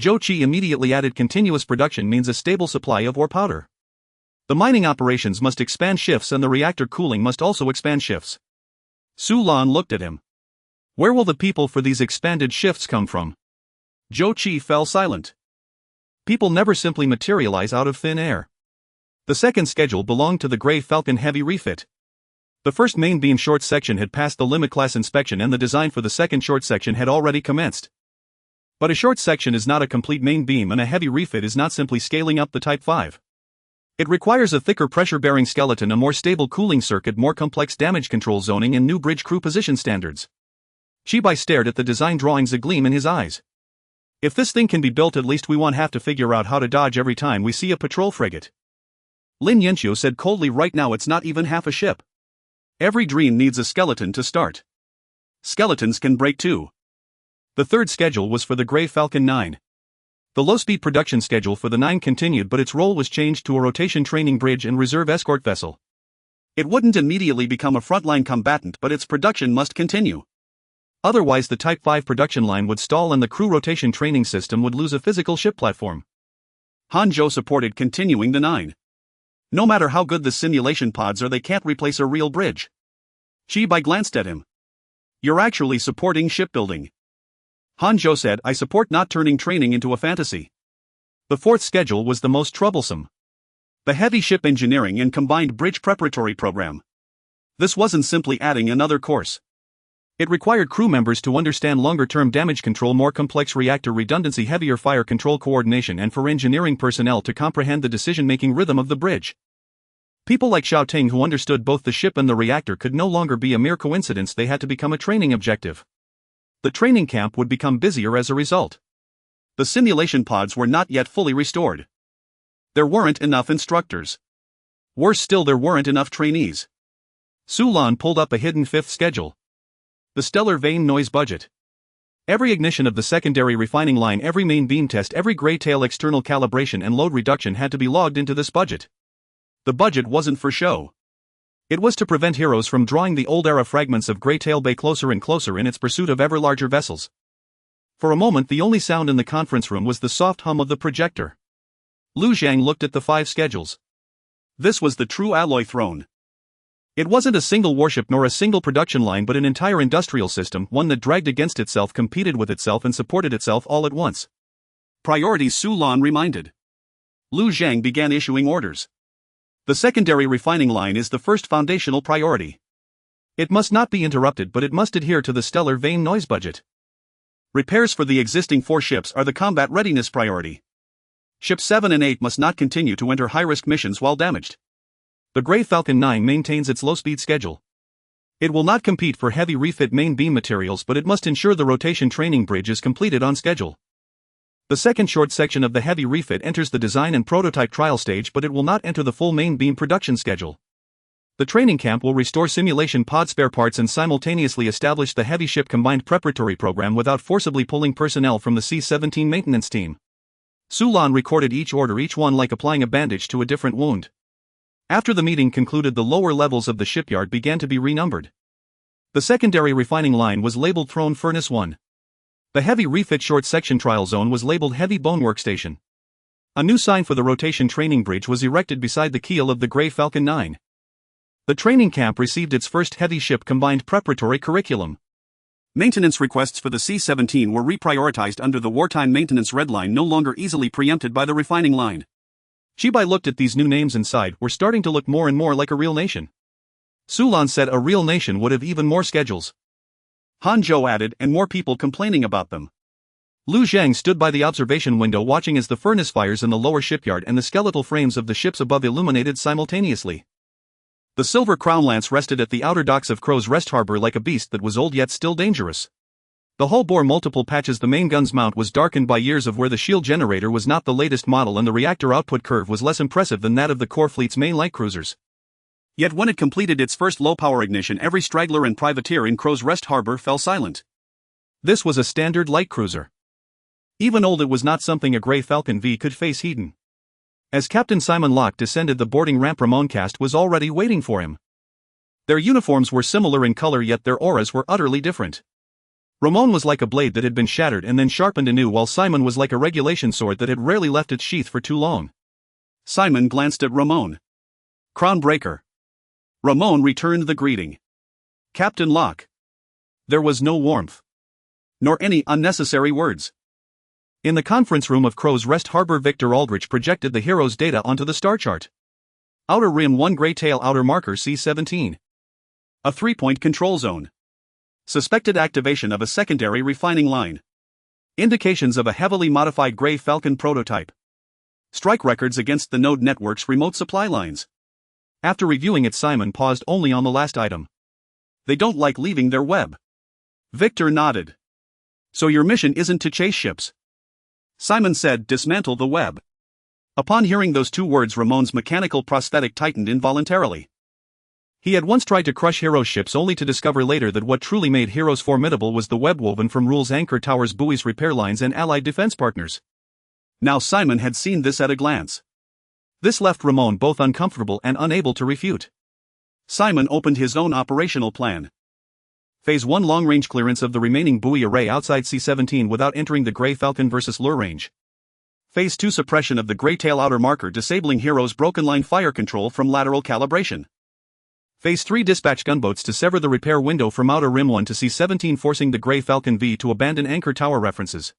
Zhou Qi immediately added, continuous production means a stable supply of ore powder. The mining operations must expand shifts and the reactor cooling must also expand shifts. Sulan looked at him. Where will the people for these expanded shifts come from? Zhou Qi fell silent. People never simply materialize out of thin air. The second schedule belonged to the Grey Falcon Heavy refit. The first main beam short section had passed the limit class inspection and the design for the second short section had already commenced. But a short section is not a complete main beam and a heavy refit is not simply scaling up the Type 5. It requires a thicker pressure-bearing skeleton, a more stable cooling circuit, more complex damage control zoning and new bridge crew position standards. Shibai stared at the design drawings, a gleam in his eyes. If this thing can be built, at least we won't have to figure out how to dodge every time we see a patrol frigate. Lin Yanxiu said coldly, right now it's not even half a ship. Every dream needs a skeleton to start. Skeletons can break too. The third schedule was for the Grey Falcon 9. The low-speed production schedule for the 9 continued, but its role was changed to a rotation training bridge and reserve escort vessel. It wouldn't immediately become a frontline combatant, but its production must continue. Otherwise the Type 5 production line would stall and the crew rotation training system would lose a physical ship platform. Hanzhou supported continuing the 9. No matter how good the simulation pods are, they can't replace a real bridge. Shibai glanced at him. You're actually supporting shipbuilding. Hanzhou said, I support not turning training into a fantasy. The fourth schedule was the most troublesome. The heavy ship engineering and combined bridge preparatory program. This wasn't simply adding another course. It required crew members to understand longer-term damage control, more complex reactor redundancy, heavier fire control coordination, and for engineering personnel to comprehend the decision-making rhythm of the bridge. People like Xiao Ting, who understood both the ship and the reactor, could no longer be a mere coincidence, they had to become a training objective. The training camp would become busier as a result. The simulation pods were not yet fully restored. There weren't enough instructors. Worse still, there weren't enough trainees. Su Lan pulled up a hidden fifth schedule. The stellar vein noise budget. Every ignition of the secondary refining line, every main beam test, every gray tail external calibration and load reduction had to be logged into this budget. The budget wasn't for show. It was to prevent heroes from drawing the old-era fragments of Grey Tail Bay closer and closer in its pursuit of ever larger vessels. For a moment the only sound in the conference room was the soft hum of the projector. Lu Zhang looked at the 5 schedules. This was the true alloy throne. It wasn't a single warship nor a single production line, but an entire industrial system, one that dragged against itself, competed with itself and supported itself all at once. Priorities, Su Lan reminded. Lu Zhang began issuing orders. The secondary refining line is the first foundational priority. It must not be interrupted, but it must adhere to the stellar vein noise budget. Repairs for the existing 4 ships are the combat readiness priority. Ships 7 and 8 must not continue to enter high-risk missions while damaged. The Grey Falcon 9 maintains its low-speed schedule. It will not compete for heavy refit main beam materials, but it must ensure the rotation training bridge is completed on schedule. The second short section of the heavy refit enters the design and prototype trial stage, but it will not enter the full main beam production schedule. The training camp will restore simulation pod spare parts and simultaneously establish the heavy ship combined preparatory program without forcibly pulling personnel from the C-17 maintenance team. Su Lan recorded each order, each one like applying a bandage to a different wound. After the meeting concluded, the lower levels of the shipyard began to be renumbered. The secondary refining line was labeled Throne Furnace 1. The heavy refit short section trial zone was labeled Heavy Bone Workstation. A new sign for the rotation training bridge was erected beside the keel of the Grey Falcon 9. The training camp received its first heavy ship combined preparatory curriculum. Maintenance requests for the C-17 were reprioritized under the wartime maintenance red line, no longer easily preempted by the refining line. Shibai looked at these new names and sighed, we're starting to look more and more like a real nation. Su Lan said a real nation would have even more schedules. Hanzhou added, and more people complaining about them. Lu Zhang stood by the observation window watching as the furnace fires in the lower shipyard and the skeletal frames of the ships above illuminated simultaneously. The silver crown lance rested at the outer docks of Crow's Rest Harbor like a beast that was old yet still dangerous. The hull bore multiple patches, the main gun's mount was darkened by years of wear, the shield generator was not the latest model, and the reactor output curve was less impressive than that of the core fleet's main light cruisers. Yet when it completed its first low-power ignition, every straggler and privateer in Crow's Rest Harbor fell silent. This was a standard light cruiser. Even old, it was not something a Grey Falcon V could face head-on. As Captain Simon Locke descended the boarding ramp, Ramon Cast was already waiting for him. Their uniforms were similar in color, yet their auras were utterly different. Ramon was like a blade that had been shattered and then sharpened anew, while Simon was like a regulation sword that had rarely left its sheath for too long. Simon glanced at Ramon. Crown Breaker. Ramon returned the greeting. Captain Locke. There was no warmth. Nor any unnecessary words. In the conference room of Crow's Rest Harbor, Victor Aldrich projected the hero's data onto the star chart. Outer rim 1 Grey Tail, outer marker C-17. A 3-point control zone. Suspected activation of a secondary refining line. Indications of a heavily modified Grey Falcon prototype. Strike records against the node network's remote supply lines. After reviewing it, Simon paused only on the last item. They don't like leaving their web. Victor nodded. So your mission isn't to chase ships? Simon said, dismantle the web. Upon hearing those two words, Ramon's mechanical prosthetic tightened involuntarily. He had once tried to crush Heroes' ships only to discover later that what truly made Heroes formidable was the web woven from Rule's anchor towers, buoys, repair lines and allied defense partners. Now Simon had seen this at a glance. This left Ramon both uncomfortable and unable to refute. Simon opened his own operational plan. Phase 1 long-range clearance of the remaining buoy array outside C-17 without entering the Grey Falcon versus lure range. Phase 2 suppression of the Grey Tail outer marker, disabling Heroes' broken line fire control from lateral calibration. Phase 3 dispatch gunboats to sever the repair window from outer rim 1 to C-17, forcing the Grey Falcon V to abandon anchor tower references.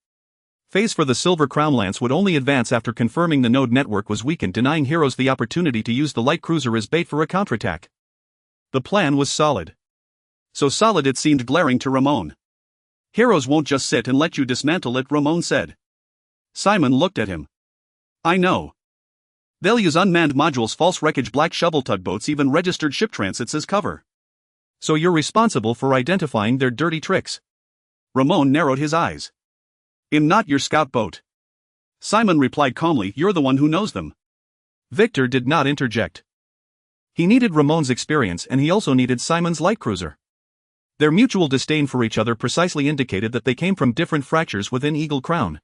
Phase for the Silver Crown Lance would only advance after confirming the node network was weakened, denying Heroes the opportunity to use the light cruiser as bait for a counterattack. The plan was solid. So solid it seemed glaring to Ramon. Heroes won't just sit and let you dismantle it, Ramon said. Simon looked at him. I know. They'll use unmanned modules, false wreckage, black shovel tugboats, even registered ship transits as cover. So you're responsible for identifying their dirty tricks? Ramon narrowed his eyes. I'm not your scout boat. Simon replied calmly, you're the one who knows them. Victor did not interject. He needed Ramon's experience and he also needed Simon's light cruiser. Their mutual disdain for each other precisely indicated that they came from different fractures within Eagle Crown.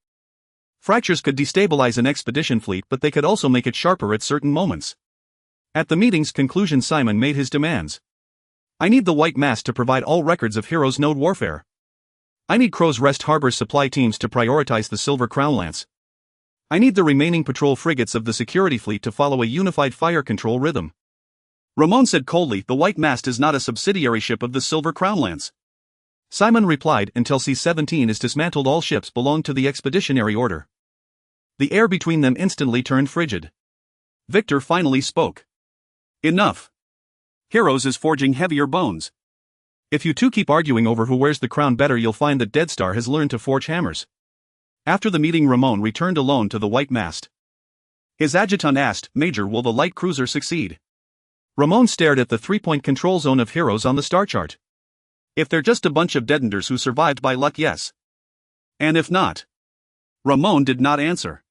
Fractures could destabilize an expedition fleet, but they could also make it sharper at certain moments. At the meeting's conclusion, Simon made his demands. I need the White Mast to provide all records of Heroes node warfare. I need Crow's Rest Harbor supply teams to prioritize the Silver Crown Lance. I need the remaining patrol frigates of the security fleet to follow a unified fire control rhythm. Ramon said coldly, the White Mast is not a subsidiary ship of the Silver Crown Lance. Simon replied, until C-17 is dismantled, all ships belong to the Expeditionary Order. The air between them instantly turned frigid. Victor finally spoke. Enough. Heroes is forging heavier bones. If you two keep arguing over who wears the crown better, you'll find that Dead Star has learned to forge hammers. After the meeting, Ramon returned alone to the White Mast. His adjutant asked, Major, will the light cruiser succeed? Ramon stared at the 3-point control zone of Heroes on the star chart. If they're just a bunch of deadenders who survived by luck, yes. And if not? Ramon did not answer.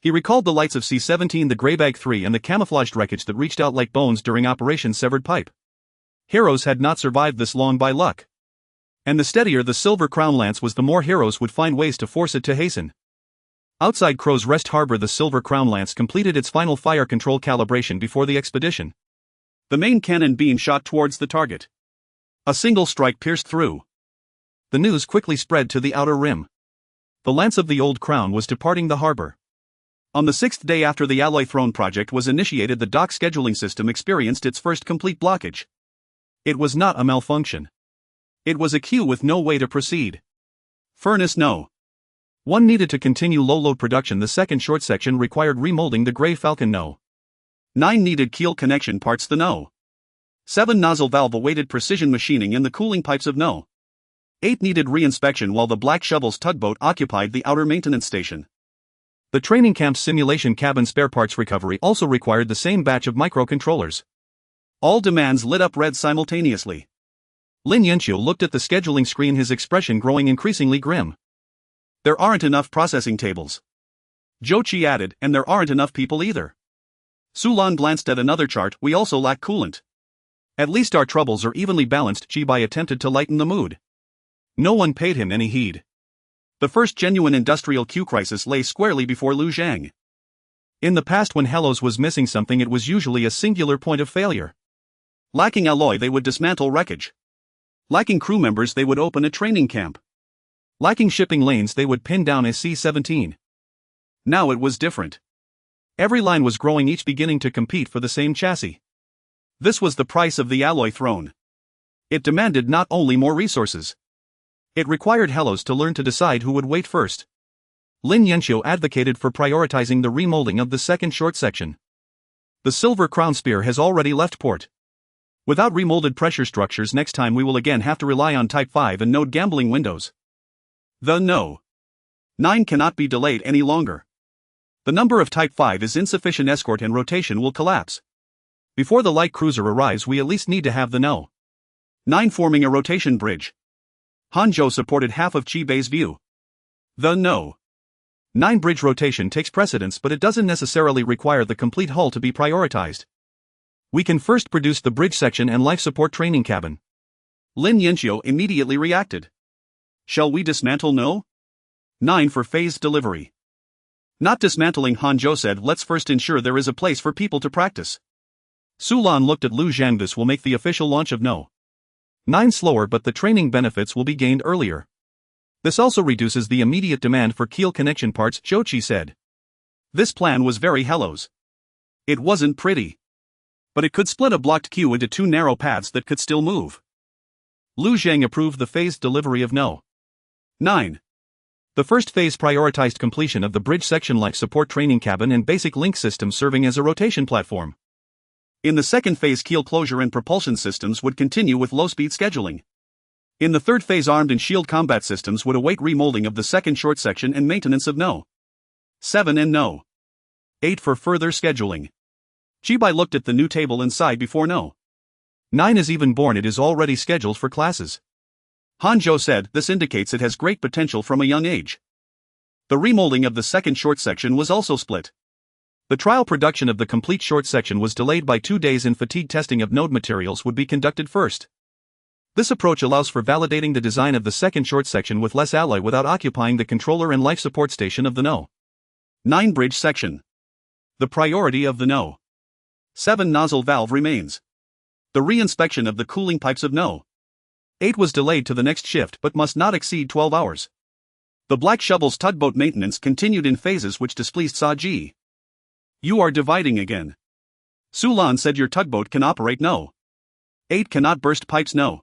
He recalled the lights of C-17, the Greybag 3 and the camouflaged wreckage that reached out like bones during Operation Severed Pipe. Heroes had not survived this long by luck. And the steadier the Silver Crown Lance was, the more Heroes would find ways to force it to hasten. Outside Crow's Rest Harbor, the Silver Crown Lance completed its final fire control calibration before the expedition. The main cannon beam shot towards the target. A single strike pierced through. The news quickly spread to the outer rim. The Lance of the Old Crown was departing the harbor. On the 6th day after the Alloy Throne project was initiated, the dock scheduling system experienced its first complete blockage. It was not a malfunction. It was a queue with no way to proceed. Furnace no. 1 needed to continue low-load production. The second short section required remolding the Grey Falcon no. 9 needed keel connection parts. The no. 7 nozzle valve awaited precision machining in the cooling pipes of no. 8 needed re-inspection while the Black Shovel's tugboat occupied the outer maintenance station. The training camp's simulation cabin spare parts recovery also required the same batch of microcontrollers. All demands lit up red simultaneously. Lin Yanqiu looked at the scheduling screen, his expression growing increasingly grim. There aren't enough processing tables. Zhou Qi added, and there aren't enough people either. Su Lan glanced at another chart, we also lack coolant. At least our troubles are evenly balanced, Qi Bai attempted to lighten the mood. No one paid him any heed. The first genuine industrial Q crisis lay squarely before Lu Zhang. In the past, when Helos was missing something, it was usually a singular point of failure. Lacking alloy, they would dismantle wreckage. Lacking crew members, they would open a training camp. Lacking shipping lanes, they would pin down a C-17. Now it was different. Every line was growing, each beginning to compete for the same chassis. This was the price of the Alloy Throne. It demanded not only more resources. It required Helos to learn to decide who would wait first. Lin Yanqiu advocated for prioritizing the remolding of the second short section. The Silver Crown Spear has already left port. Without remolded pressure structures next time we will again have to rely on Type 5 and node gambling windows. No. 9 cannot be delayed any longer. The number of Type 5 is insufficient. Escort and rotation will collapse. Before the light cruiser arrives we at least need to have the No. 9 forming a rotation bridge. Hanzhou supported half of Chibei's view. The No. 9 bridge rotation takes precedence, but it doesn't necessarily require the complete hull to be prioritized. We can first produce the bridge section and life support training cabin. Lin Yanxiu immediately reacted. Shall we dismantle No. 9 for phased delivery? Not dismantling, Hanzhou said. Let's first ensure there is a place for people to practice. Sulan looked at Lu Zhang. This will make the official launch of No. 9 slower, but the training benefits will be gained earlier. This also reduces the immediate demand for keel connection parts, Zhou Qi said. This plan was very Hello's. It wasn't pretty. But it could split a blocked queue into 2 narrow paths that could still move. Lu Zhang approved the phased delivery of No. 9. The first phase prioritized completion of the bridge section life support training cabin and basic link system serving as a rotation platform. In the second phase, keel closure and propulsion systems would continue with low-speed scheduling. In the third phase, armed and shield combat systems would await remolding of the second short section and maintenance of No. 7 and No. 8 for further scheduling. Chibai looked at the new table and sighed. Before No. 9 is even born, it is already scheduled for classes. Hanzhou said this indicates it has great potential from a young age. The remolding of the second short section was also split. The trial production of the complete short section was delayed by 2 days and fatigue testing of node materials would be conducted first. This approach allows for validating the design of the second short section with less alloy without occupying the controller and life support station of the No. 9 bridge section. The priority of the No. 7 nozzle valve remains. The re-inspection of the cooling pipes of No. 8 was delayed to the next shift but must not exceed 12 hours. The Black Shovel's tugboat maintenance continued in phases which displeased Saji. You are dividing again. Sulan said your tugboat can operate No. 8 cannot burst pipes No.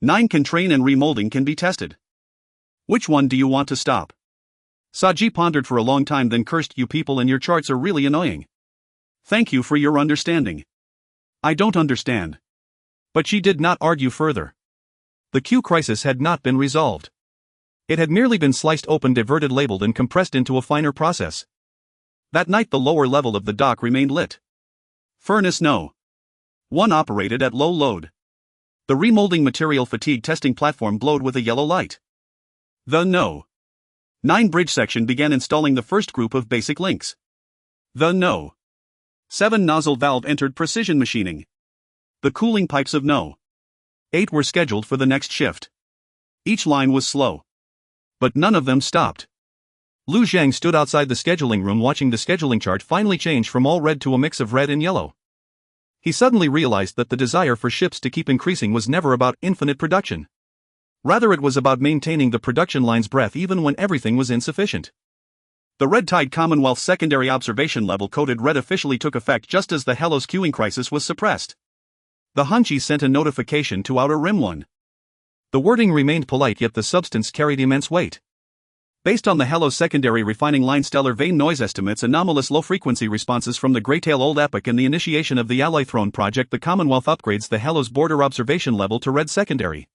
9 can train and remolding can be tested. Which one do you want to stop? Saji pondered for a long time, then cursed. You people and your charts are really annoying. Thank you for your understanding. I don't understand. But she did not argue further. The Q crisis had not been resolved. It had merely been sliced open, diverted, labeled and compressed into a finer process. That night the lower level of the dock remained lit. Furnace No. 1 operated at low load. The remolding material fatigue testing platform glowed with a yellow light. The No. 9 bridge section began installing the first group of basic links. The No. 7 nozzle valve entered precision machining. The cooling pipes of No. 8 were scheduled for the next shift. Each line was slow. But none of them stopped. Lu Zhang stood outside the scheduling room watching the scheduling chart finally change from all red to a mix of red and yellow. He suddenly realized that the desire for ships to keep increasing was never about infinite production. Rather, it was about maintaining the production line's breadth even when everything was insufficient. The Red Tide Commonwealth secondary observation level coded red officially took effect just as the Hellos queuing crisis was suppressed. The Hanchi sent a notification to Outer Rim 1. The wording remained polite, yet the substance carried immense weight. Based on the Hellos secondary refining line stellar vein noise estimates, anomalous low-frequency responses from the Greytail Old Epoch, and the initiation of the Ally Throne project, the Commonwealth upgrades the Hellos border observation level to Red Secondary.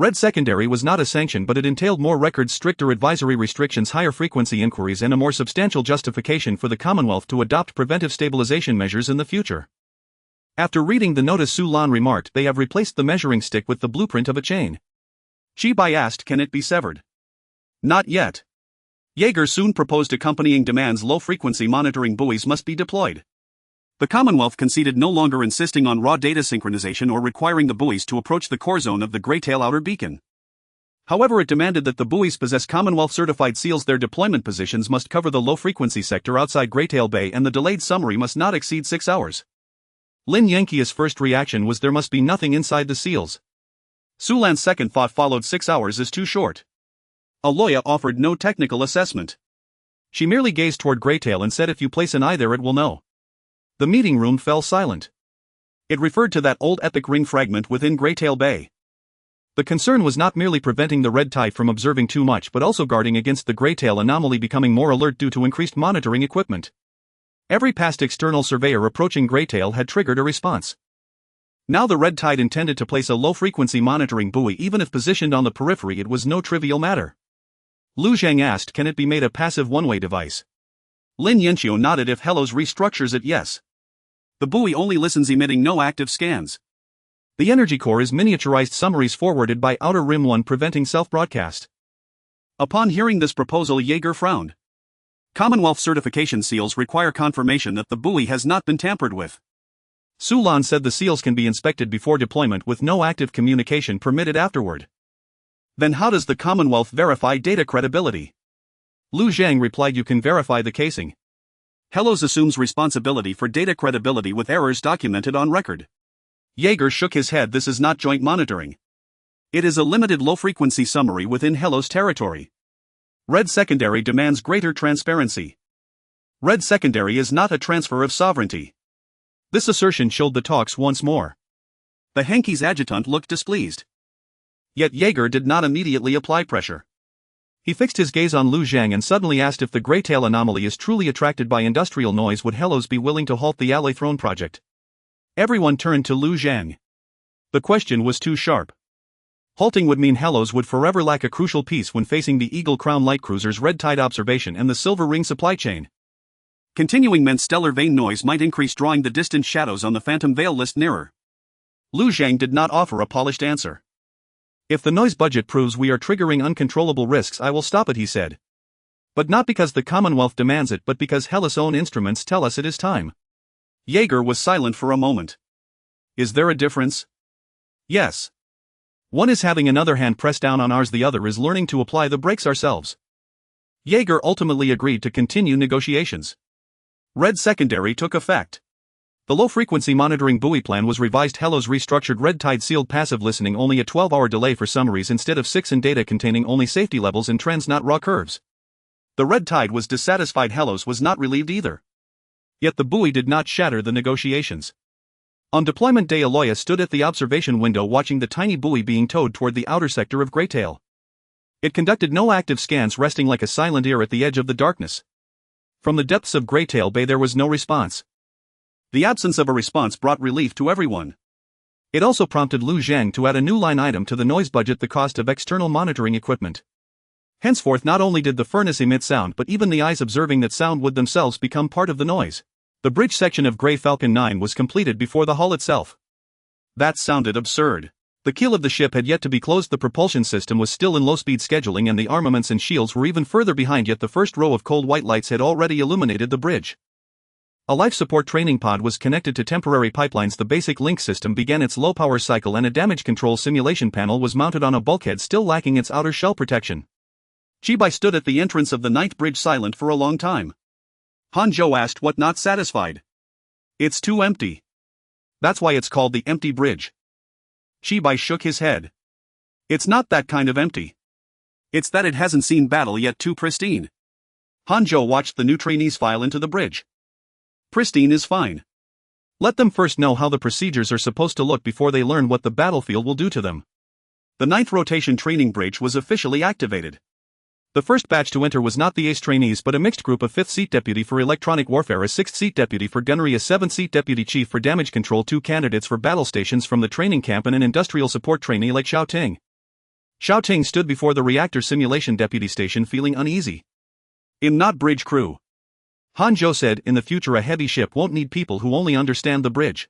Red Secondary was not a sanction, but it entailed more records, stricter advisory restrictions, higher frequency inquiries, and a more substantial justification for the Commonwealth to adopt preventive stabilization measures in the future. After reading the notice, Su Lan remarked, "They have replaced the measuring stick with the blueprint of a chain." Chibai asked, "Can it be severed?" Not yet. Jaeger soon proposed accompanying demands. Low-frequency monitoring buoys must be deployed. The Commonwealth conceded, no longer insisting on raw data synchronization or requiring the buoys to approach the core zone of the Greytail outer beacon. However, it demanded that the buoys possess Commonwealth-certified seals. Their deployment positions must cover the low-frequency sector outside Greytail Bay, and the delayed summary must not exceed 6 hours. Lin Yanqi's first reaction was there must be nothing inside the seals. Sulan's second thought followed: 6 hours is too short. Aloya offered no technical assessment. She merely gazed toward Greytail and said, "If you place an eye there, it will know." The meeting room fell silent. It referred to that old epic ring fragment within Greytail Bay. The concern was not merely preventing the Red Tide from observing too much, but also guarding against the Greytail anomaly becoming more alert due to increased monitoring equipment. Every past external surveyor approaching Greytail had triggered a response. Now the red tide intended to place a low-frequency monitoring buoy. Even if positioned on the periphery, it was no trivial matter. Lu Zhang asked, can it be made a passive one-way device? Lin Yanqiu nodded. If Hellos restructures it, yes. The buoy only listens, emitting no active scans. The energy core is miniaturized summaries forwarded by Outer Rim 1, preventing self-broadcast. Upon hearing this proposal, Jaeger frowned. Commonwealth certification seals require confirmation that the buoy has not been tampered with. Sulan said the seals can be inspected before deployment with no active communication permitted afterward. Then how does the Commonwealth verify data credibility? Lu Zhang replied, you can verify the casing. Hellos assumes responsibility for data credibility with errors documented on record. Jaeger shook his head. This is not joint monitoring. It is a limited low-frequency summary within Hellos territory. Red Secondary demands greater transparency. Red Secondary is not a transfer of sovereignty. This assertion chilled the talks once more. The Hanki's adjutant looked displeased. Yet Jaeger did not immediately apply pressure. He fixed his gaze on Lu Zhang and suddenly asked, if the Greytail anomaly is truly attracted by industrial noise, would Hellos be willing to halt the Alloy Throne project? Everyone turned to Lu Zhang. The question was too sharp. Halting would mean Hellos would forever lack a crucial piece when facing the Eagle Crown light cruisers, Red Tide observation, and the Silver Ring supply chain. Continuing meant stellar vein noise might increase, drawing the distant shadows on the Phantom Veil list nearer. Lu Zhang did not offer a polished answer. If the noise budget proves we are triggering uncontrollable risks, I will stop it, he said. But not because the Commonwealth demands it, but because Hellas' own instruments tell us it is time. Jaeger was silent for a moment. Is there a difference? Yes. One is having another hand press down on ours, the other is learning to apply the brakes ourselves. Jaeger ultimately agreed to continue negotiations. Red Secondary took effect. The low-frequency monitoring buoy plan was revised. Hellos restructured. Red Tide sealed passive listening, only a 12-hour delay for summaries instead of 6, and data containing only safety levels and trends, not raw curves. The Red Tide was dissatisfied. Hellos was not relieved either. Yet the buoy did not shatter the negotiations. On deployment day, Aloya stood at the observation window watching the tiny buoy being towed toward the outer sector of Greytail. It conducted no active scans, resting like a silent ear at the edge of the darkness. From the depths of Greytail Bay there was no response. The absence of a response brought relief to everyone. It also prompted Lu Zhang to add a new line item to the noise budget: the cost of external monitoring equipment. Henceforth, not only did the furnace emit sound, but even the eyes observing that sound would themselves become part of the noise. The bridge section of Grey Falcon 9 was completed before the hull itself. That sounded absurd. The keel of the ship had yet to be closed, the propulsion system was still in low-speed scheduling, and the armaments and shields were even further behind, yet the first row of cold white lights had already illuminated the bridge. A life support training pod was connected to temporary pipelines. The basic link system began its low-power cycle, and a damage control simulation panel was mounted on a bulkhead still lacking its outer shell protection. Chibai stood at the entrance of the night bridge, silent for a long time. Hanzhou asked, what, not satisfied? It's too empty. That's why it's called the empty bridge. Chibai shook his head. It's not that kind of empty. It's that it hasn't seen battle yet. Too pristine. Hanzhou watched the new trainees file into the bridge. Pristine is fine. Let them first know how the procedures are supposed to look before they learn what the battlefield will do to them. The 9th rotation training bridge was officially activated. The first batch to enter was not the ace trainees, but a mixed group: of 5th Seat Deputy for Electronic Warfare, a 6th Seat Deputy for Gunnery, a 7th Seat Deputy Chief for Damage Control, 2 candidates for battle stations from the training camp, and an industrial support trainee like Xiao Ting. Xiao Ting stood before the reactor simulation deputy station feeling uneasy. "I'm not bridge crew," Hanzhou said. "In the future a heavy ship won't need people who only understand the bridge."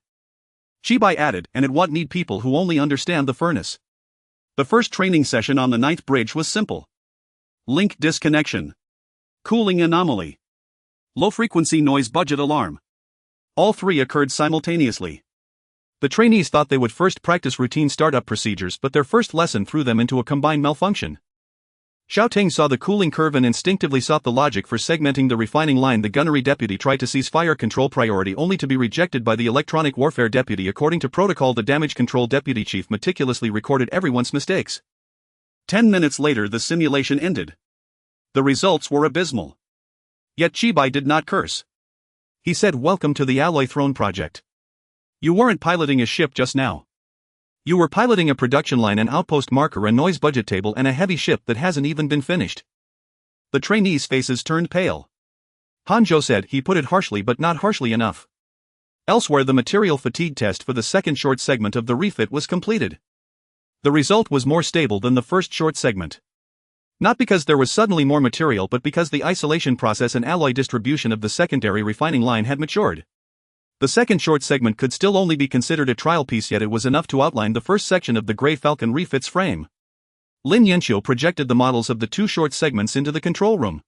Chibai added, "And it won't need people who only understand the furnace." The first training session on the 9th bridge was simple. Link disconnection. Cooling anomaly. Low-frequency noise budget alarm. All three occurred simultaneously. The trainees thought they would first practice routine startup procedures, but their first lesson threw them into a combined malfunction. Xiao Ting saw the cooling curve and instinctively sought the logic for segmenting the refining line. The gunnery deputy tried to seize fire control priority, only to be rejected by the electronic warfare deputy. According to protocol, the damage control deputy chief meticulously recorded everyone's mistakes. 10 minutes later the simulation ended. The results were abysmal. Yet Chibai did not curse. He said, "Welcome to the Alloy Throne project. You weren't piloting a ship just now. You were piloting a production line, an outpost marker, a noise budget table, and a heavy ship that hasn't even been finished." The trainees' faces turned pale. Hanzhou said, "He put it harshly, but not harshly enough." Elsewhere, the material fatigue test for the second short segment of the refit was completed. The result was more stable than the first short segment. Not because there was suddenly more material, but because the isolation process and alloy distribution of the secondary refining line had matured. The second short segment could still only be considered a trial piece, yet it was enough to outline the first section of the Grey Falcon refit's frame. Lin Yanqiu projected the models of the two short segments into the control room.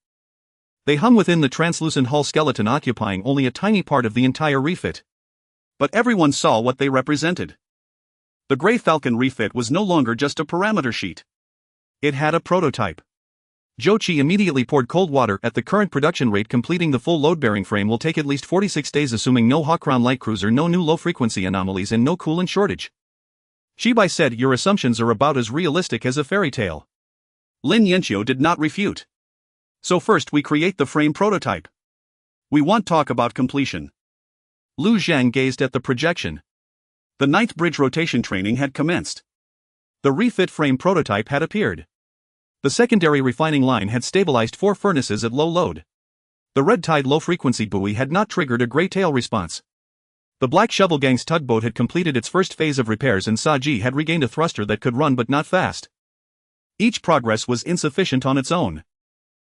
They hung within the translucent hull skeleton, occupying only a tiny part of the entire refit. But everyone saw what they represented. The Grey Falcon refit was no longer just a parameter sheet. It had a prototype. Zhou Qi immediately poured cold water. At the current production rate, completing the full load-bearing frame will take at least 46 days, assuming no Hawk Crown light cruiser, no new low-frequency anomalies, and no coolant shortage. Shibai said, "Your assumptions are about as realistic as a fairy tale." Lin Yanqiu did not refute. "So first we create the frame prototype. We want talk about completion." Lu Zhang gazed at the projection. The ninth bridge rotation training had commenced. The refit frame prototype had appeared. The secondary refining line had stabilized 4 furnaces at low load. The red tide low-frequency buoy had not triggered a gray tail response. The Black Shovel Gang's tugboat had completed its first phase of repairs, and Saji had regained a thruster that could run but not fast. Each progress was insufficient on its own.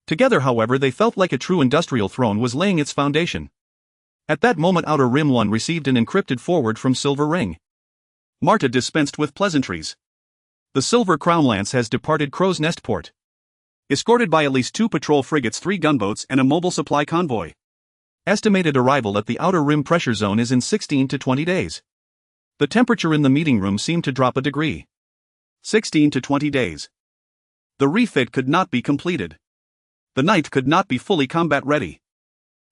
Together, however, they felt like a true industrial throne was laying its foundation. At that moment, Outer Rim 1 received an encrypted forward from Silver Ring. Marta dispensed with pleasantries. The Silver Crown Lance has departed Crow's Nest port, escorted by at least 2 patrol frigates, 3 gunboats, and a mobile supply convoy. Estimated arrival at the Outer Rim pressure zone is in 16 to 20 days. The temperature in the meeting room seemed to drop a degree. 16 to 20 days. The refit could not be completed. The ninth could not be fully combat ready.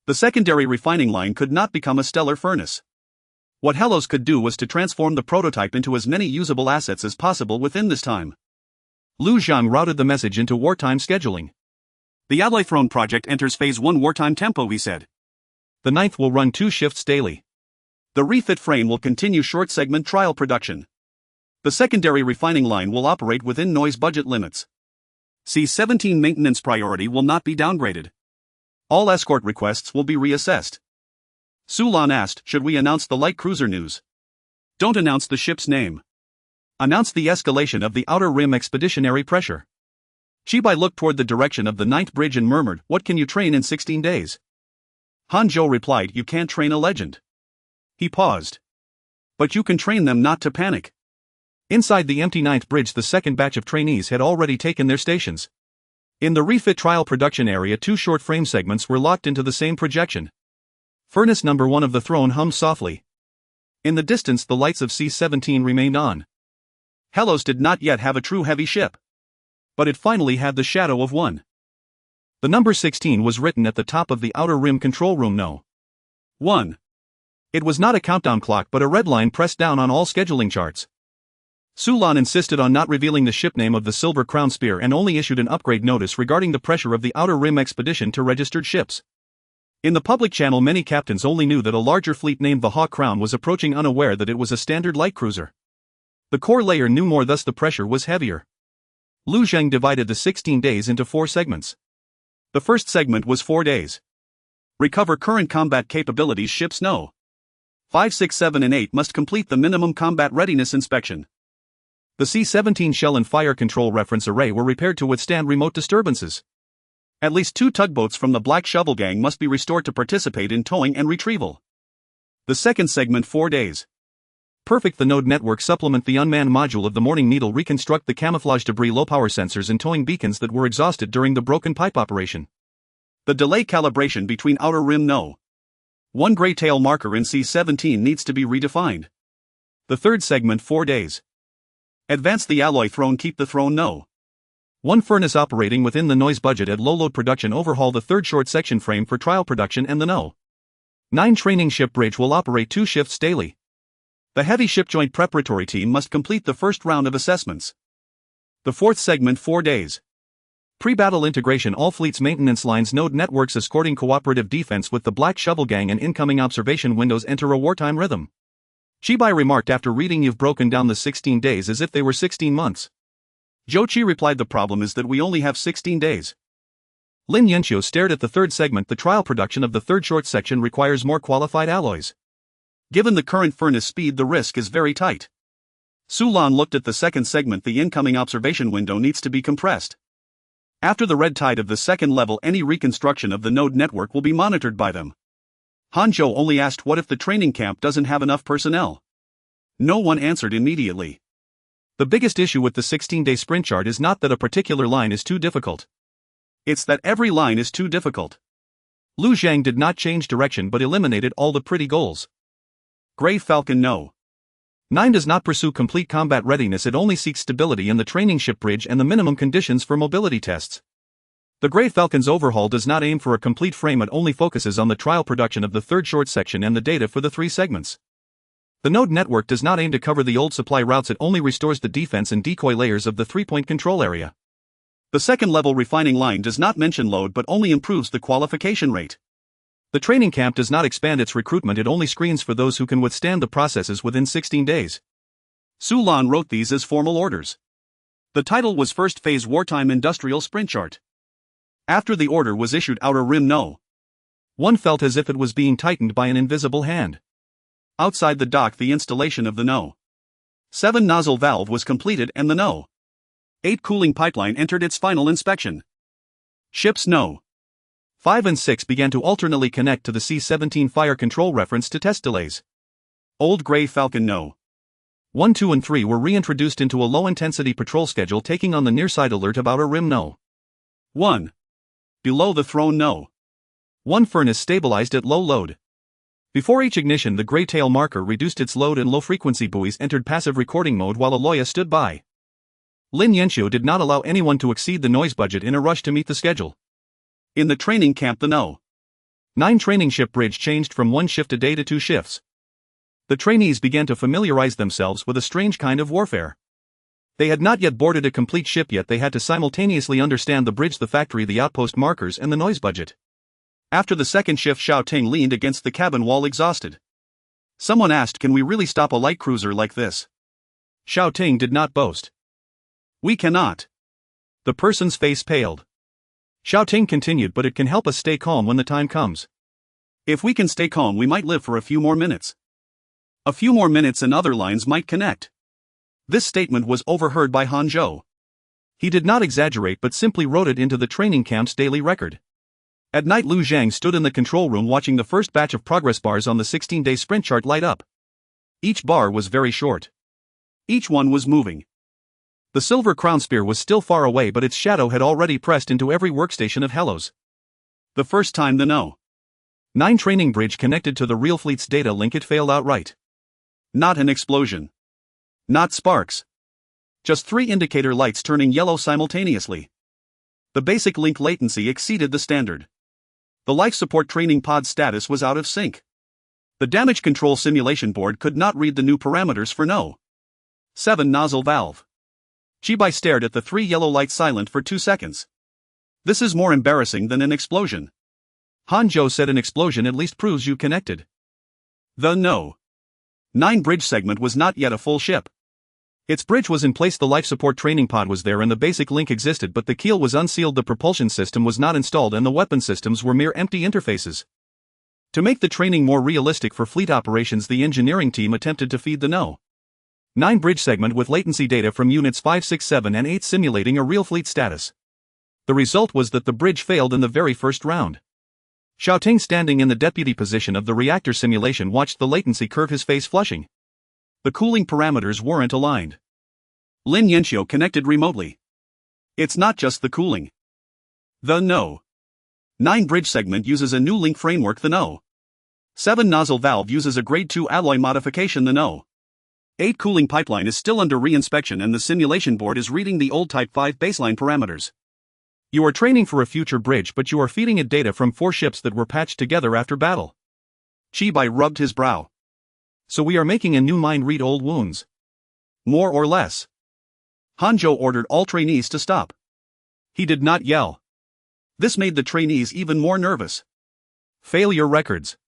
The secondary refining line could not become a stellar furnace. What Hellos could do was to transform the prototype into as many usable assets as possible within this time. Lu Zhang routed the message into wartime scheduling. "The Alloy Throne project enters phase 1 wartime tempo," he said. The ninth will run 2 shifts daily. The refit frame will continue short segment trial production. The secondary refining line will operate within noise budget limits. C-17 maintenance priority will not be downgraded. All escort requests will be reassessed. Sulan asked, "Should we announce the light cruiser news?" "Don't announce the ship's name. Announce the escalation of the Outer Rim expeditionary pressure." Shibai looked toward the direction of the ninth bridge and murmured, "What can you train in 16 days? Hanzhou replied, "You can't train a legend." He paused. "But you can train them not to panic." Inside the empty ninth bridge, the second batch of trainees had already taken their stations. In the refit trial production area, 2 short frame segments were locked into the same projection. Furnace number 1 of the throne hummed softly. In the distance, the lights of C-17 remained on. Hellos did not yet have a true heavy ship. But it finally had the shadow of one. The number 16 was written at the top of the Outer Rim control room. No. 1. It was not a countdown clock, but a red line pressed down on all scheduling charts. Sulan insisted on not revealing the ship name of the Silver Crown Spear and only issued an upgrade notice regarding the pressure of the Outer Rim expedition to registered ships. In the public channel, many captains only knew that a larger fleet named the Hawk Crown was approaching, unaware that it was a standard light cruiser. The core layer knew more, thus the pressure was heavier. Lu Zheng divided the 16 days into 4 segments. The first segment was 4 days. Recover current combat capabilities. Ships No. 5, 6, 7, and 8 must complete the minimum combat readiness inspection. The C-17 shell and fire control reference array were repaired to withstand remote disturbances. At least 2 tugboats from the Black Shovel Gang must be restored to participate in towing and retrieval. The second segment 4 days. Perfect the node network, supplement the unmanned module of the Morning Needle, reconstruct the camouflage debris, low power sensors and towing beacons that were exhausted during the broken pipe operation. The delay calibration between Outer Rim No. 1 gray tail marker in C-17 needs to be redefined. The third segment 4 days. Advance the Alloy Throne, keep the Throne No. 1 furnace operating within the noise budget at low load production, overhaul the third short section frame for trial production, and the No. 9 training ship bridge will operate 2 shifts daily. The heavy ship joint preparatory team must complete the first round of assessments. The fourth segment 4 days. Pre-battle integration, all fleet's maintenance lines, node networks, escorting cooperative defense with the Black Shovel Gang, and incoming observation windows enter a wartime rhythm. Shibai remarked after reading, "You've broken down the 16 days as if they were 16 months. Zhou Qi replied, "The problem is that we only have 16 days. Lin Yanqiu stared at the third segment. "The trial production of the third short section requires more qualified alloys. Given the current furnace speed, the risk is very tight. Sulan looked at the second segment. The incoming observation window needs to be compressed. After the red tide of the second level, any reconstruction of the node network will be monitored by them. Hanzhou only asked, what if the training camp doesn't have enough personnel? No one answered immediately. The biggest issue with the 16-day sprint chart is not that a particular line is too difficult. It's that every line is too difficult. Lu Zhang did not change direction but eliminated all the pretty goals. Grey Falcon no. 9 does not pursue complete combat readiness, it only seeks stability in the training ship bridge and the minimum conditions for mobility tests. The Grey Falcon's overhaul does not aim for a complete frame, it only focuses on the trial production of the third short section and the data for the 3 segments. The node network does not aim to cover the old supply routes, it only restores the defense and decoy layers of the 3-point control area. The second level refining line does not mention load but only improves the qualification rate. The training camp does not expand its recruitment, it only screens for those who can withstand the processes within 16 days. Sulan wrote these as formal orders. The title was First Phase Wartime Industrial Sprint Chart. After the order was issued, Outer Rim no. 1 felt as if it was being tightened by an invisible hand. Outside the dock, the installation of the No. 7 nozzle valve was completed and the No. 8 cooling pipeline entered its final inspection. Ships No. 5 and 6 began to alternately connect to the C-17 fire control reference to test delays. Old Grey Falcon No. 1, 2 and 3 were reintroduced into a low-intensity patrol schedule, taking on the near-side alert of Outer Rim No. 1. Below the throne No. 1 furnace stabilized at low load. Before each ignition, the gray tail marker reduced its load and low-frequency buoys entered passive recording mode while Aloya stood by. Lin Yanxiu did not allow anyone to exceed the noise budget in a rush to meet the schedule. In the training camp, the No. 9 training ship bridge changed from 1 shift a day to 2 shifts. The trainees began to familiarize themselves with a strange kind of warfare. They had not yet boarded a complete ship yet, they had to simultaneously understand the bridge, the factory, the outpost markers and the noise budget. After the second shift, Xiao Ting leaned against the cabin wall exhausted. Someone asked, can we really stop a light cruiser like this? Xiao Ting did not boast. We cannot. The person's face paled. Xiao Ting continued, but it can help us stay calm when the time comes. If we can stay calm, we might live for a few more minutes. A few more minutes and other lines might connect. This statement was overheard by Hanzhou. He did not exaggerate but simply wrote it into the training camp's daily record. At night, Lu Zhang stood in the control room watching the first batch of progress bars on the 16-day sprint chart light up. Each bar was very short. Each one was moving. The silver crown spear was still far away, but its shadow had already pressed into every workstation of Hellos. The first time the No. 9 training bridge connected to the real fleet's data link, it failed outright. Not an explosion. Not sparks. Just 3 indicator lights turning yellow simultaneously. The basic link latency exceeded the standard. The life support training pod status was out of sync. The damage control simulation board could not read the new parameters for No. 7 nozzle valve. Chibai stared at the 3 yellow lights silent for 2 seconds. This is more embarrassing than an explosion. Hanzhou said, an explosion at least proves you connected. The No. 9 bridge segment was not yet a full ship. Its bridge was in place, the life support training pod was there and the basic link existed, but the keel was unsealed, the propulsion system was not installed and the weapon systems were mere empty interfaces. To make the training more realistic for fleet operations, the engineering team attempted to feed the No. 9 bridge segment with latency data from units 5, 6, 7 and 8 simulating a real fleet status. The result was that the bridge failed in the very first round. Xiao Ting, standing in the deputy position of the reactor simulation, watched the latency curve, his face flushing. The cooling parameters weren't aligned. Lin Yanxiu connected remotely. It's not just the cooling. The No. 9 bridge segment uses a new link framework, the No. 7 nozzle valve uses a grade 2 alloy modification, the No. 8 cooling pipeline is still under re-inspection and the simulation board is reading the old Type 5 baseline parameters. You are training for a future bridge, but you are feeding it data from 4 ships that were patched together after battle. Chibai rubbed his brow. So we are making a new mind read old wounds. More or less. Hanzhou ordered all trainees to stop. He did not yell. This made the trainees even more nervous. Fail your records.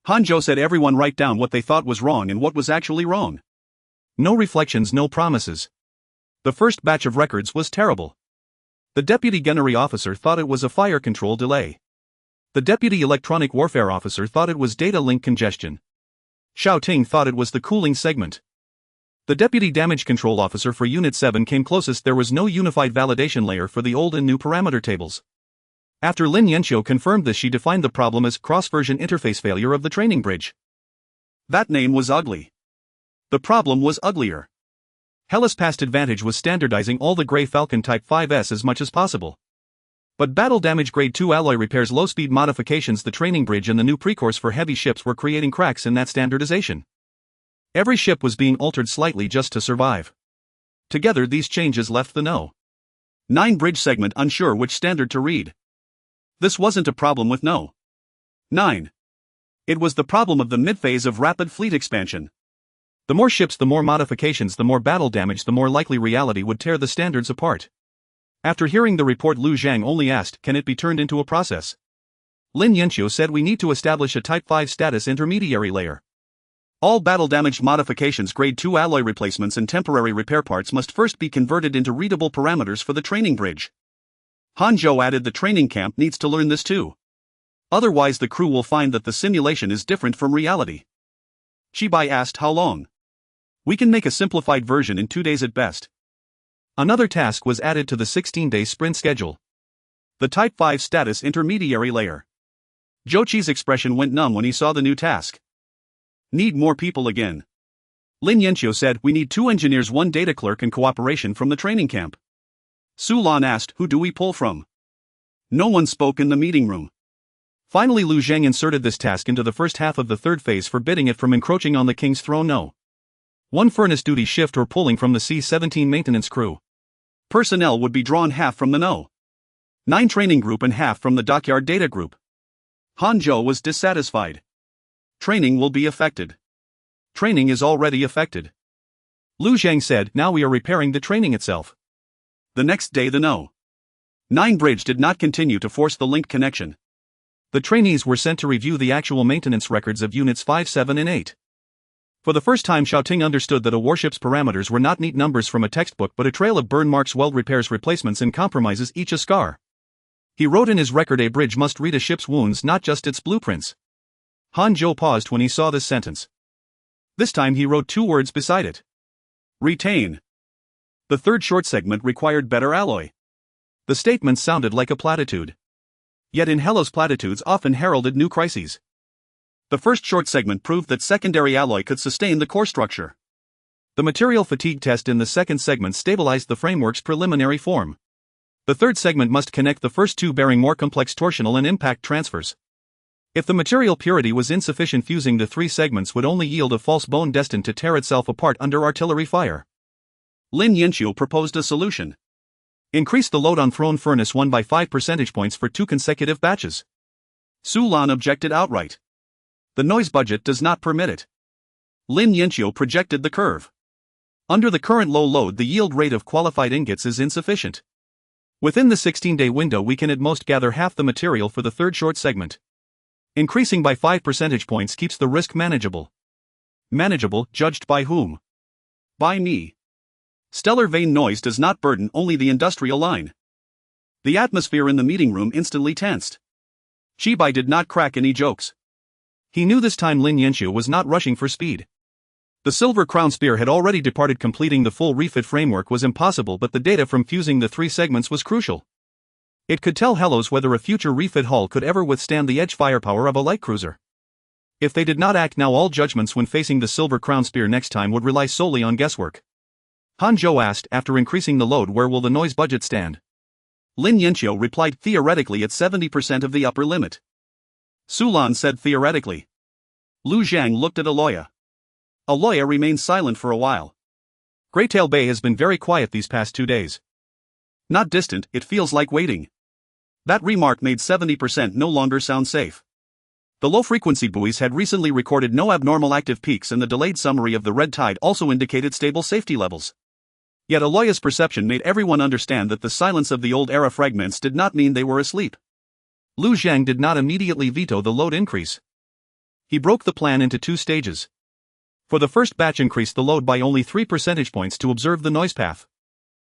Hanzhou said everyone write down what they thought was wrong and what was actually wrong. No reflections, no promises. The first batch of records was terrible. The deputy gunnery officer thought it was a fire control delay. The deputy electronic warfare officer thought it was data link congestion. Xiao Ting thought it was the cooling segment. The deputy damage control officer for Unit 7 came closest. There was no unified validation layer for the old and new parameter tables. After Lin Yanqiu confirmed this, she defined the problem as cross-version interface failure of the training bridge. That name was ugly. The problem was uglier. Hella's past advantage was standardizing all the Grey Falcon Type 5s as much as possible. But battle damage Grade 2 alloy repairs, low-speed modifications, the training bridge and the new precourse for heavy ships were creating cracks in that standardization. Every ship was being altered slightly just to survive. Together these changes left the No. 9 bridge segment unsure which standard to read. This wasn't a problem with No. 9. It was the problem of the mid-phase of rapid fleet expansion. The more ships, the more modifications, the more battle damage, the more likely reality would tear the standards apart. After hearing the report, Lu Zhang only asked, can it be turned into a process? Lin Yanqiu said, we need to establish a Type 5 status intermediary layer. All battle-damaged modifications, Grade 2 alloy replacements and temporary repair parts must first be converted into readable parameters for the training bridge. Han Zhou added, the training camp needs to learn this too. Otherwise the crew will find that the simulation is different from reality. Shibai asked, how long? We can make a simplified version in 2 days at best. Another task was added to the 16-day sprint schedule. The Type 5 status intermediary layer. Zhou Qi's expression went numb when he saw the new task. Need more people again. Lin Yanqiu said, we need 2 engineers, 1 data clerk and cooperation from the training camp. Su Lan asked, who do we pull from? No one spoke in the meeting room. Finally Lu Zhang inserted this task into the first half of the third phase, forbidding it from encroaching on the king's throne. No. 1 furnace duty shift or pulling from the C-17 maintenance crew. Personnel would be drawn half from the No. 9 training group and half from the dockyard data group. Han Zhou was dissatisfied. Training will be affected. Training is already affected. Lu Zhang said, now we are repairing the training itself. The next day the No. 9 bridge did not continue to force the link connection. The trainees were sent to review the actual maintenance records of Units 5, 7 and 8. For the first time Xiao Ting understood that a warship's parameters were not neat numbers from a textbook but a trail of burn marks, weld repairs, replacements and compromises, each a scar. He wrote in his record, a bridge must read a ship's wounds, not just its blueprints. Han Zhou paused when he saw this sentence. This time he wrote 2 words beside it. Retain. The third short segment required better alloy. The statement sounded like a platitude. Yet in Hello's platitudes often heralded new crises. The first short segment proved that secondary alloy could sustain the core structure. The material fatigue test in the second segment stabilized the framework's preliminary form. The third segment must connect the first 2, bearing more complex torsional and impact transfers. If the material purity was insufficient, fusing the 3 segments would only yield a false bone destined to tear itself apart under artillery fire. Lin Yanqiu proposed a solution. Increase the load on throne furnace 1 by 5 percentage points for 2 consecutive batches. Su Lan objected outright. The noise budget does not permit it. Lin Yanqiu projected the curve. Under the current low load, the yield rate of qualified ingots is insufficient. Within the 16-day window we can at most gather half the material for the third short segment. Increasing by 5 percentage points keeps the risk manageable. Manageable, judged by whom? By me. Stellar vane noise does not burden only the industrial line. The atmosphere in the meeting room instantly tensed. Shibai did not crack any jokes. He knew this time Lin Yanqiu was not rushing for speed. The Silver Crown Spear had already departed. Completing the full refit framework was impossible, but the data from fusing the 3 segments was crucial. It could tell Hellos whether a future refit hull could ever withstand the edge firepower of a light cruiser. If they did not act now, all judgments when facing the Silver Crown Spear next time would rely solely on guesswork. Han Zhou asked, after increasing the load, where will the noise budget stand? Lin Yanqiu replied, theoretically at 70% of the upper limit. Su Lan said, theoretically. Lu Zhang looked at Aloya. Aloya remained silent for a while. Greytail Bay has been very quiet these past 2 days. Not distant, it feels like waiting. That remark made 70% no longer sound safe. The low-frequency buoys had recently recorded no abnormal active peaks, and the delayed summary of the red tide also indicated stable safety levels. Yet Aloya's perception made everyone understand that the silence of the old era fragments did not mean they were asleep. Lu Zhang did not immediately veto the load increase. He broke the plan into 2 stages. For the first batch, increased the load by only 3 percentage points to observe the noise path.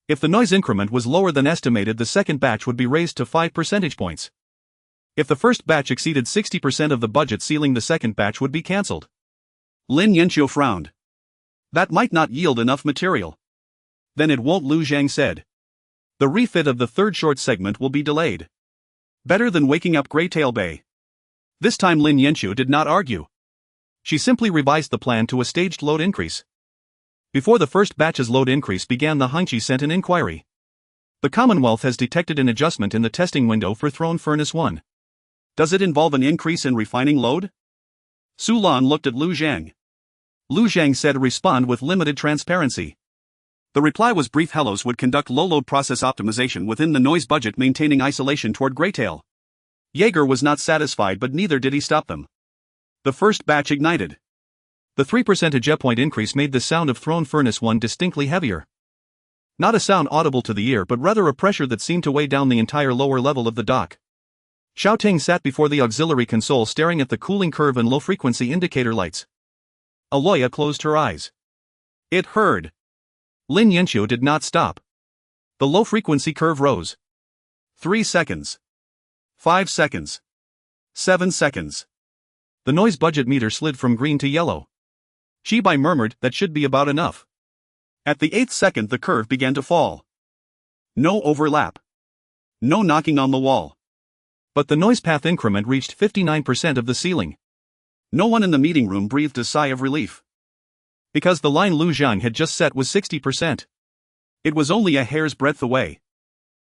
If the noise increment was lower than estimated, the second batch would be raised to 5 percentage points. If the first batch exceeded 60% of the budget ceiling, the second batch would be cancelled. Lin Yanqiu frowned. That might not yield enough material. Then it won't, Lu Zhang said. The refit of the third short segment will be delayed. Better than waking up Greytail Bay. This time Lin Yanqiu did not argue. She simply revised the plan to a staged load increase. Before the first batch's load increase began, the Hongqi sent an inquiry. The Commonwealth has detected an adjustment in the testing window for Throne Furnace 1. Does it involve an increase in refining load? Su Lan looked at Lu Zhang. Lu Zhang said, respond with limited transparency. The reply was brief. Hellos would conduct low-load process optimization within the noise budget, maintaining isolation toward Greytail. Jaeger was not satisfied, but neither did he stop them. The first batch ignited. The 3% jet point increase made the sound of Throne Furnace 1 distinctly heavier. Not a sound audible to the ear, but rather a pressure that seemed to weigh down the entire lower level of the dock. Xiaoting sat before the auxiliary console, staring at the cooling curve and low-frequency indicator lights. Aloya closed her eyes. It heard. Lin Yanqiu did not stop. The low-frequency curve rose. 3 seconds. 5 seconds. 7 seconds. The noise budget meter slid from green to yellow. Shibai murmured, that should be about enough. At the 8th second the curve began to fall. No overlap. No knocking on the wall. But the noise path increment reached 59% of the ceiling. No one in the meeting room breathed a sigh of relief. Because the line Lu Zhang had just set was 60%. It was only a hair's breadth away.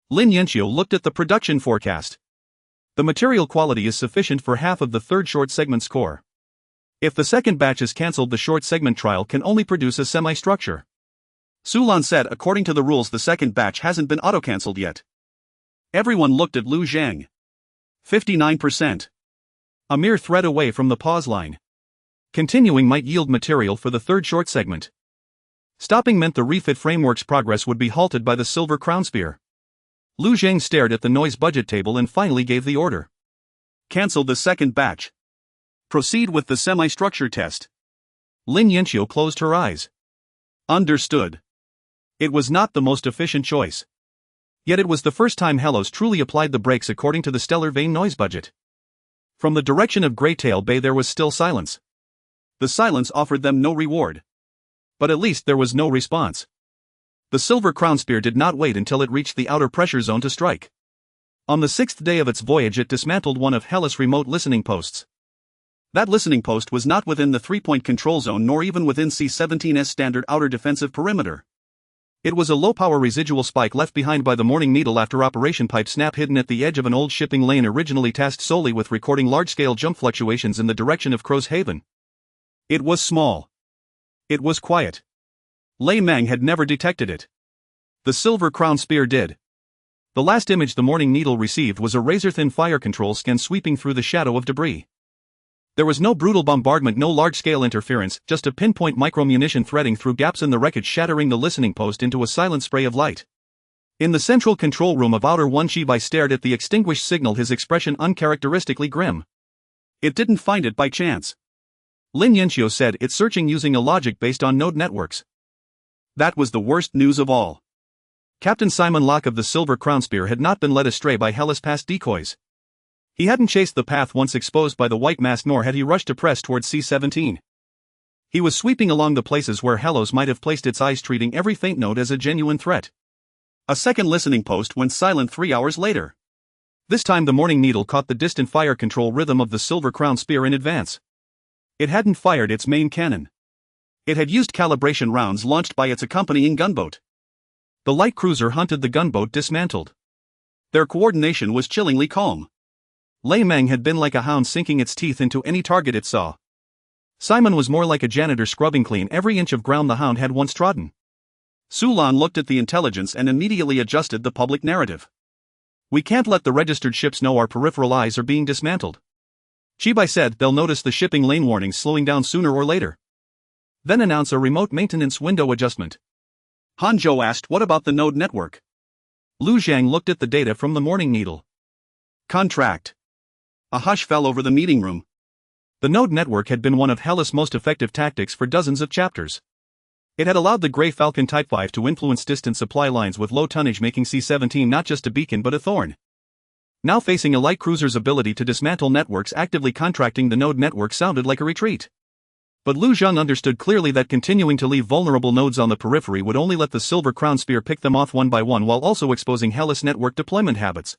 Lin Yanqiu looked at the production forecast. The material quality is sufficient for half of the third short segment score. If the second batch is cancelled, the short segment trial can only produce a semi-structure. Su Lan said, according to the rules the second batch hasn't been auto-cancelled yet. Everyone looked at Lu Zhang. 59%. A mere thread away from the pause line. Continuing might yield material for the third short segment. Stopping meant the refit framework's progress would be halted by the silver crown spear. Lu Zhang stared at the noise budget table and finally gave the order. Cancel the second batch. Proceed with the semi-structure test. Lin Yanqiu closed her eyes. Understood. It was not the most efficient choice. Yet it was the first time Hellos truly applied the brakes according to the stellar vein noise budget. From the direction of Greytail Bay there was still silence. The silence offered them no reward. But at least there was no response. The silver crown spear did not wait until it reached the outer pressure zone to strike. On the 6th day of its voyage it dismantled one of Hellas' remote listening posts. That listening post was not within the 3-point control zone nor even within C-17's standard outer defensive perimeter. It was a low-power residual spike left behind by the Morning Needle after Operation Pipe Snap, hidden at the edge of an old shipping lane originally tasked solely with recording large-scale jump fluctuations in the direction of Crow's Haven. It was small. It was quiet. Lei Meng had never detected it. The silver crown spear did. The last image the Morning Needle received was a razor-thin fire control scan sweeping through the shadow of debris. There was no brutal bombardment, no large-scale interference, just a pinpoint micro-munition threading through gaps in the wreckage, shattering the listening post into a silent spray of light. In the central control room of Outer One, Shibai stared at the extinguished signal, his expression uncharacteristically grim. It didn't find it by chance. Lin Yanqiu said, it's searching using a logic based on node networks. That was the worst news of all. Captain Simon Locke of the Silver Crown Spear had not been led astray by Hellas' past decoys. He hadn't chased the path once exposed by the white mass, nor had he rushed to press towards C-17. He was sweeping along the places where Hellos might have placed its eyes, treating every faint node as a genuine threat. A second listening post went silent 3 hours later. This time the Morning Needle caught the distant fire control rhythm of the Silver Crown Spear in advance. It hadn't fired its main cannon. It had used calibration rounds launched by its accompanying gunboat. The light cruiser hunted the gunboat dismantled. Their coordination was chillingly calm. Lei Meng had been like a hound sinking its teeth into any target it saw. Simon was more like a janitor scrubbing clean every inch of ground the hound had once trodden. Su Lan looked at the intelligence and immediately adjusted the public narrative. We can't let the registered ships know our peripheral eyes are being dismantled. Shibai said, they'll notice the shipping lane warnings slowing down sooner or later. Then announce a remote maintenance window adjustment. Hanzhou asked, what about the node network? Lu Zhang looked at the data from the Morning Needle. Contract. A hush fell over the meeting room. The node network had been one of Hellas' most effective tactics for dozens of chapters. It had allowed the Grey Falcon Type 5 to influence distant supply lines with low tonnage, making C-17 not just a beacon but a thorn. Now facing a light cruiser's ability to dismantle networks, actively contracting the node network sounded like a retreat. But Lu Zhang understood clearly that continuing to leave vulnerable nodes on the periphery would only let the Silver Crown Spear pick them off one by one while also exposing Hellas network deployment habits.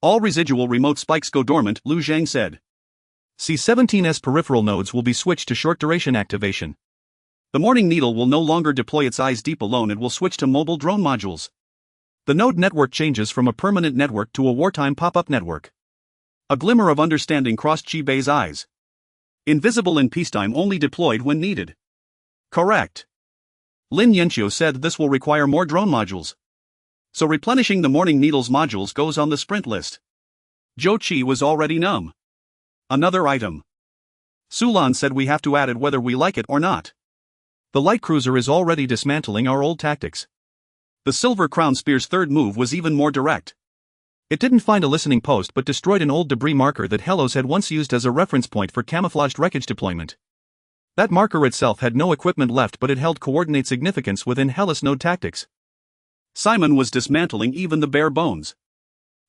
All residual remote spikes go dormant, Lu Zhang said. C-17's peripheral nodes will be switched to short-duration activation. The Morning Needle will no longer deploy its eyes deep alone, it will switch to mobile drone modules. The node network changes from a permanent network to a wartime pop-up network. A glimmer of understanding crossed Qi-Bei's eyes. Invisible in peacetime, only deployed when needed. Correct. Lin Yanqiu said this will require more drone modules. So replenishing the Morning Needle's modules goes on the sprint list. Zhou Qi was already numb. Another item. Sulan said we have to add it whether we like it or not. The light cruiser is already dismantling our old tactics. The Silver Crown Spear's third move was even more direct. It didn't find a listening post but destroyed an old debris marker that Hellos had once used as a reference point for camouflaged wreckage deployment. That marker itself had no equipment left, but it held coordinate significance within Hellas node tactics. Simon was dismantling even the bare bones.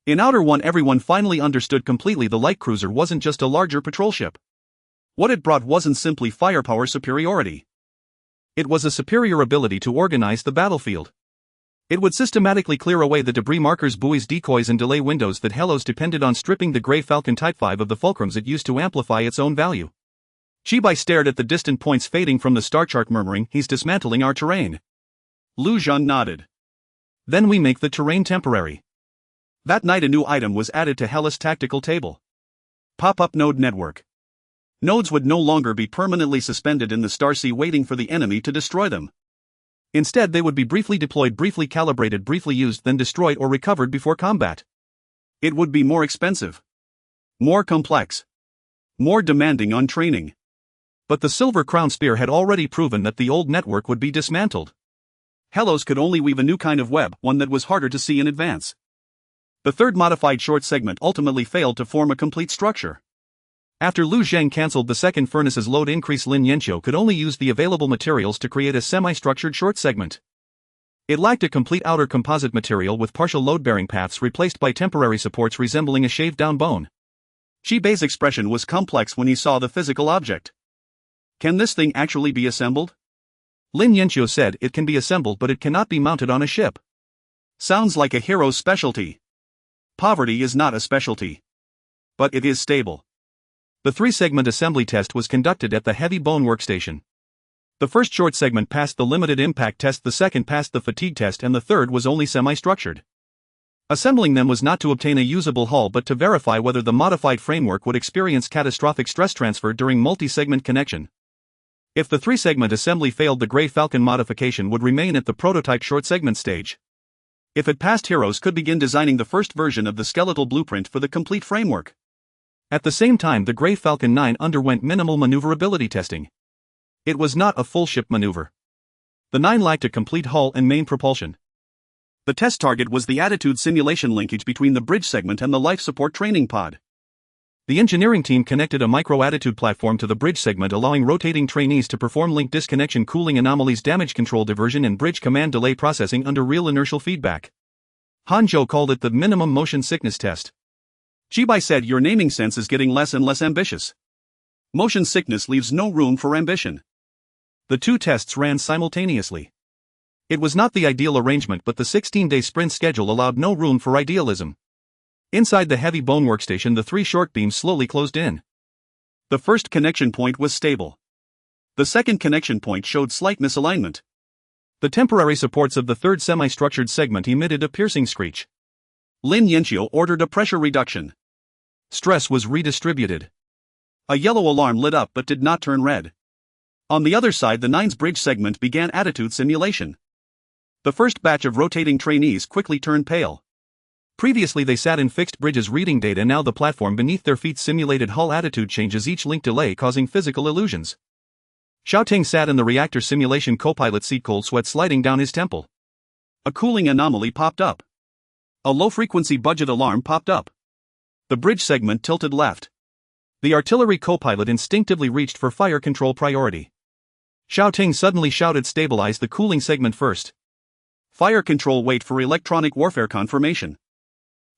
In Outer One, everyone finally understood completely the light cruiser wasn't just a larger patrol ship. What it brought wasn't simply firepower superiority. It was a superior ability to organize the battlefield. It would systematically clear away the debris markers, buoys, decoys and delay windows that Hellos depended on, stripping the Grey Falcon Type 5 of the fulcrums it used to amplify its own value. Qi-Bei stared at the distant points fading from the star chart, murmuring, "He's dismantling our terrain." Lu Zhang nodded. Then we make the terrain temporary. That night a new item was added to Hellas' tactical table. Pop-up node network. Nodes would no longer be permanently suspended in the star sea waiting for the enemy to destroy them. Instead, they would be briefly deployed, briefly calibrated, briefly used, then destroyed or recovered before combat. It would be more expensive, more complex, more demanding on training. But the Silver Crown Spear had already proven that the old network would be dismantled. Hellos could only weave a new kind of web, one that was harder to see in advance. The third modified short segment ultimately failed to form a complete structure. After Lu Zhang cancelled the second furnace's load increase, Lin Yanqiu could only use the available materials to create a semi-structured short segment. It lacked a complete outer composite material with partial load-bearing paths replaced by temporary supports resembling a shaved-down bone. Qi-Bei's expression was complex when he saw the physical object. Can this thing actually be assembled? Lin Yanqiu said, it can be assembled, but it cannot be mounted on a ship. Sounds like a hero's specialty. Poverty is not a specialty. But it is stable. The 3-segment assembly test was conducted at the heavy bone workstation. The first short segment passed the limited impact test, the second passed the fatigue test, and the third was only semi-structured. Assembling them was not to obtain a usable hull but to verify whether the modified framework would experience catastrophic stress transfer during multi-segment connection. If the 3-segment assembly failed, the Grey Falcon modification would remain at the prototype short segment stage. If it passed, Heroes could begin designing the first version of the skeletal blueprint for the complete framework. At the same time, the Grey Falcon 9 underwent minimal maneuverability testing. It was not a full ship maneuver. The 9 lacked a complete hull and main propulsion. The test target was the attitude simulation linkage between the bridge segment and the life support training pod. The engineering team connected a micro-attitude platform to the bridge segment, allowing rotating trainees to perform link disconnection, cooling anomalies, damage control, diversion and bridge command delay processing under real inertial feedback. Hanzhou called it the minimum motion sickness test. Qi-Bei said, your naming sense is getting less and less ambitious. Motion sickness leaves no room for ambition. The 2 tests ran simultaneously. It was not the ideal arrangement, but the 16-day sprint schedule allowed no room for idealism. Inside the heavy bone workstation, the 3 short beams slowly closed in. The first connection point was stable. The second connection point showed slight misalignment. The temporary supports of the third semi-structured segment emitted a piercing screech. Lin Yanqiu ordered a pressure reduction. Stress was redistributed. A yellow alarm lit up but did not turn red. On the other side, the 9's bridge segment began attitude simulation. The first batch of rotating trainees quickly turned pale. Previously they sat in fixed bridges reading data, now the platform beneath their feet simulated hull attitude changes, each link delay causing physical illusions. Xiaoting sat in the reactor simulation co-pilot seat, cold sweat sliding down his temple. A cooling anomaly popped up. A low-frequency budget alarm popped up. The bridge segment tilted left. The artillery co-pilot instinctively reached for fire control priority. Xiaoting suddenly shouted, stabilize the cooling segment first. Fire control, wait for electronic warfare confirmation.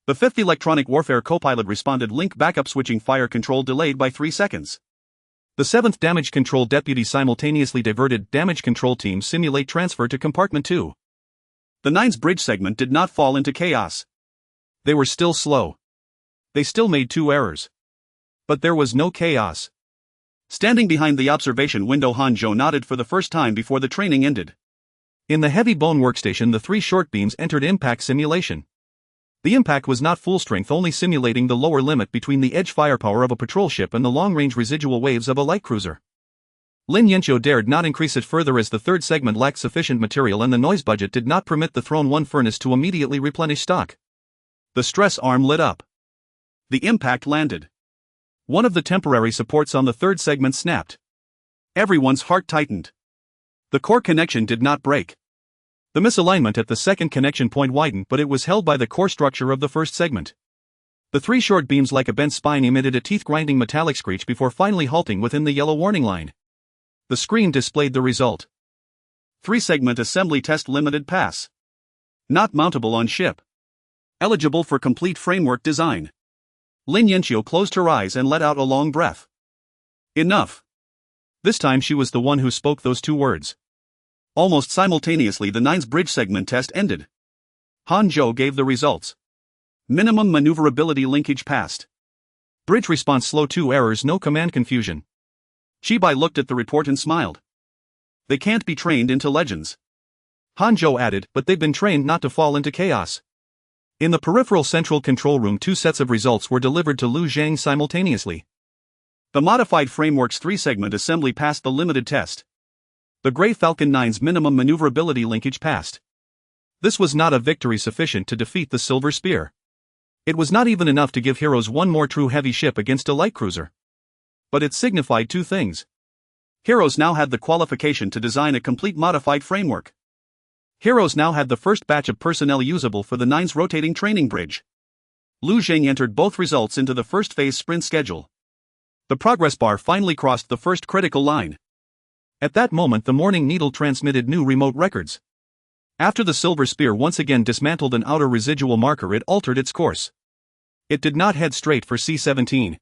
The 5th electronic warfare co-pilot responded, link backup switching, fire control delayed by 3 seconds. The 7th Damage Control Deputy simultaneously diverted damage control team simulate transfer to Compartment 2. The 9's bridge segment did not fall into chaos. They were still slow. They still made 2 errors. But there was no chaos. Standing behind the observation window, Hanjo nodded for the first time before the training ended. In the heavy bone workstation, the 3 short beams entered impact simulation. The impact was not full strength, only simulating the lower limit between the edge firepower of a patrol ship and the long-range residual waves of a light cruiser. Lin Yanqiu dared not increase it further as the 3rd segment lacked sufficient material and the noise budget did not permit the Throne 1 furnace to immediately replenish stock. The stress arm lit up. The impact landed. One of the temporary supports on the 3rd segment snapped. Everyone's heart tightened. The core connection did not break. The misalignment at the 2nd connection point widened, but it was held by the core structure of the 1st segment. The 3 short beams, like a bent spine, emitted a teeth-grinding metallic screech before finally halting within the yellow warning line. The screen displayed the result. 3-segment assembly test limited pass. Not mountable on ship. Eligible for complete framework design. Lin Yanqiu closed her eyes and let out a long breath. Enough. This time she was the one who spoke those 2 words. Almost simultaneously, the 9's bridge segment test ended. Hanjo gave the results. Minimum maneuverability linkage passed. Bridge response slow, 2 errors, no command confusion. Shibai looked at the report and smiled. They can't be trained into legends. Hanjo added, but they've been trained not to fall into chaos. In the peripheral central control room, 2 sets of results were delivered to Lu Zhang simultaneously. The modified framework's 3-segment assembly passed the limited test. The Grey Falcon 9's minimum maneuverability linkage passed. This was not a victory sufficient to defeat the Silver Spear. It was not even enough to give Heroes one more true heavy ship against a light cruiser. But it signified 2 things. Heroes now had the qualification to design a complete modified framework. Heroes now had the first batch of personnel usable for the 9's rotating training bridge. Lu Zhang entered both results into the first phase sprint schedule. The progress bar finally crossed the first critical line. At that moment, the Morning Needle transmitted new remote records. After the Silver Spear once again dismantled an outer residual marker, it altered its course. It did not head straight for C-17.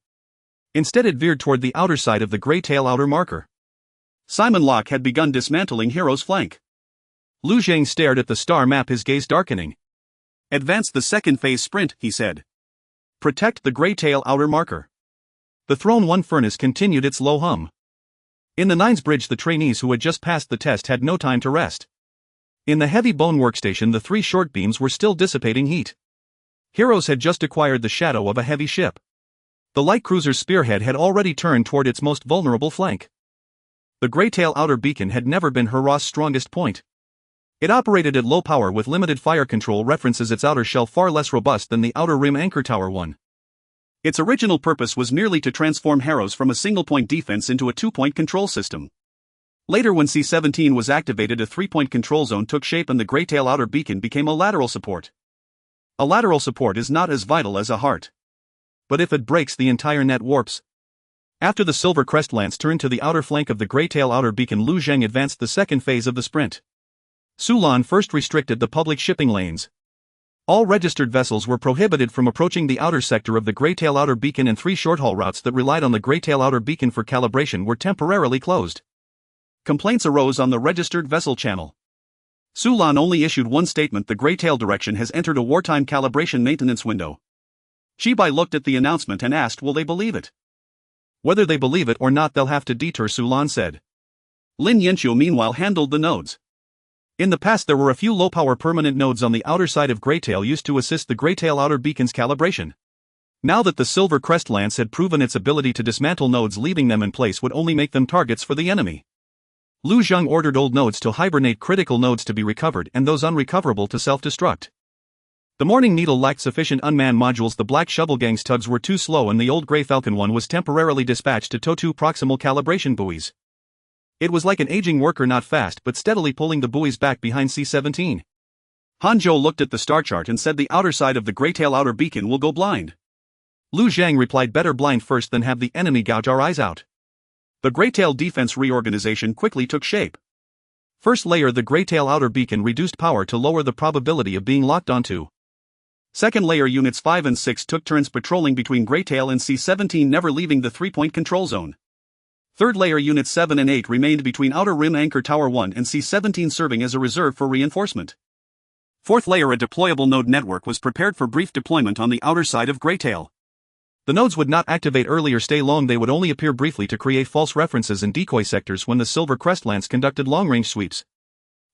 Instead, it veered toward the outer side of the Grey Tail outer marker. Simon Locke had begun dismantling Hero's flank. Lu Zhang stared at the star map, his gaze darkening. Advance the 2nd phase sprint, he said. Protect the Grey Tail outer marker. The Throne 1 furnace continued its low hum. In the 9's bridge, the trainees who had just passed the test had no time to rest. In the heavy bone workstation, the 3 short beams were still dissipating heat. Heroes had just acquired the shadow of a heavy ship. The light cruiser's spearhead had already turned toward its most vulnerable flank. The Grey Tail outer beacon had never been Hero's strongest point. It operated at low power with limited fire control, references its outer shell far less robust than the outer rim anchor tower one. Its original purpose was merely to transform Heroes from a single-point defense into a 2-point control system. Later, when C-17 was activated, a 3-point control zone took shape and the Grey Tail outer beacon became a lateral support. A lateral support is not as vital as a heart. But if it breaks, the entire net warps. After the Silver Crest Lance turned to the outer flank of the Grey Tail outer beacon, Lu Zhang advanced the 2nd phase of the sprint. Sulan first restricted the public shipping lanes. All registered vessels were prohibited from approaching the outer sector of the Grey Tail outer beacon, and 3 short-haul routes that relied on the Grey Tail outer beacon for calibration were temporarily closed. Complaints arose on the registered vessel channel. Sulan only issued one statement: the Grey Tail direction has entered a wartime calibration maintenance window. Shibai looked at the announcement and asked, will they believe it? Whether they believe it or not, they'll have to detour, Sulan said. Lin Yanqiu meanwhile handled the nodes. In the past, there were a few low-power permanent nodes on the outer side of Grey Tail used to assist the Grey Tail outer beacon's calibration. Now that the Silver Crest Lance had proven its ability to dismantle nodes, leaving them in place would only make them targets for the enemy. Lu Zhang ordered old nodes to hibernate, critical nodes to be recovered, and those unrecoverable to self-destruct. The Morning Needle lacked sufficient unmanned modules, the Black Shovel Gang's tugs were too slow, and the old Grey Falcon 1 was temporarily dispatched to tow 2 proximal calibration buoys. It was like an aging worker, not fast but steadily pulling the buoys back behind C-17. Hanjo looked at the star chart and said the outer side of the Grey Tail outer beacon will go blind. Lu Zhang replied, better blind first than have the enemy gouge our eyes out. The Grey Tail defense reorganization quickly took shape. First layer, the Grey Tail outer beacon reduced power to lower the probability of being locked onto. Second layer, units 5 and 6 took turns patrolling between Grey Tail and C-17, never leaving the 3-point control zone. Third layer Units 7 and 8 remained between Outer Rim Anchor Tower 1 and C-17, serving as a reserve for reinforcement. Fourth layer, a deployable node network, was prepared for brief deployment on the outer side of Greytail. The nodes would not activate early or stay long, they would only appear briefly to create false references and decoy sectors when the Silver Crest Lance conducted long-range sweeps.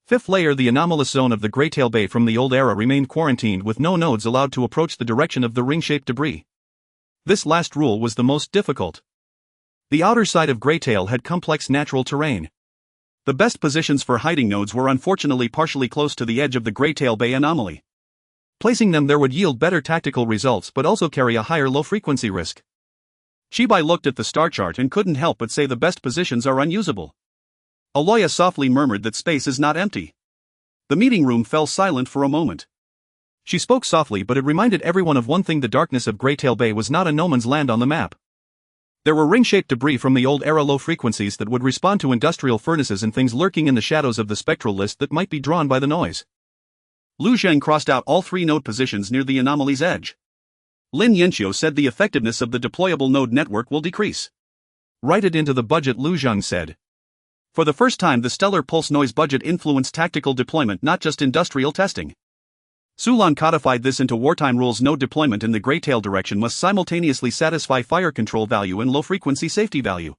Fifth layer, the anomalous zone of the Greytail Bay from the old era remained quarantined, with no nodes allowed to approach the direction of the ring-shaped debris. This last rule was the most difficult. The outer side of Greytail had complex natural terrain. The best positions for hiding nodes were unfortunately partially close to the edge of the Greytail Bay anomaly. Placing them there would yield better tactical results but also carry a higher low-frequency risk. Shibai looked at the star chart and couldn't help but say the best positions are unusable. Aloya softly murmured that space is not empty. The meeting room fell silent for a moment. She spoke softly, but it reminded everyone of one thing: the darkness of Greytail Bay was not a no man's land on the map. There were ring-shaped debris from the old era low frequencies that would respond to industrial furnaces and things lurking in the shadows of the spectral list that might be drawn by the noise. Lu Zhang crossed out all 3 node positions near the anomaly's edge. Lin Yanqiu said the effectiveness of the deployable node network will decrease. Write it into the budget, Lu Zhang said. For the first time, the stellar pulse noise budget influenced tactical deployment, not just industrial testing. Sulan codified this into wartime rules: node deployment in the Greytail direction must simultaneously satisfy fire control value and low-frequency safety value.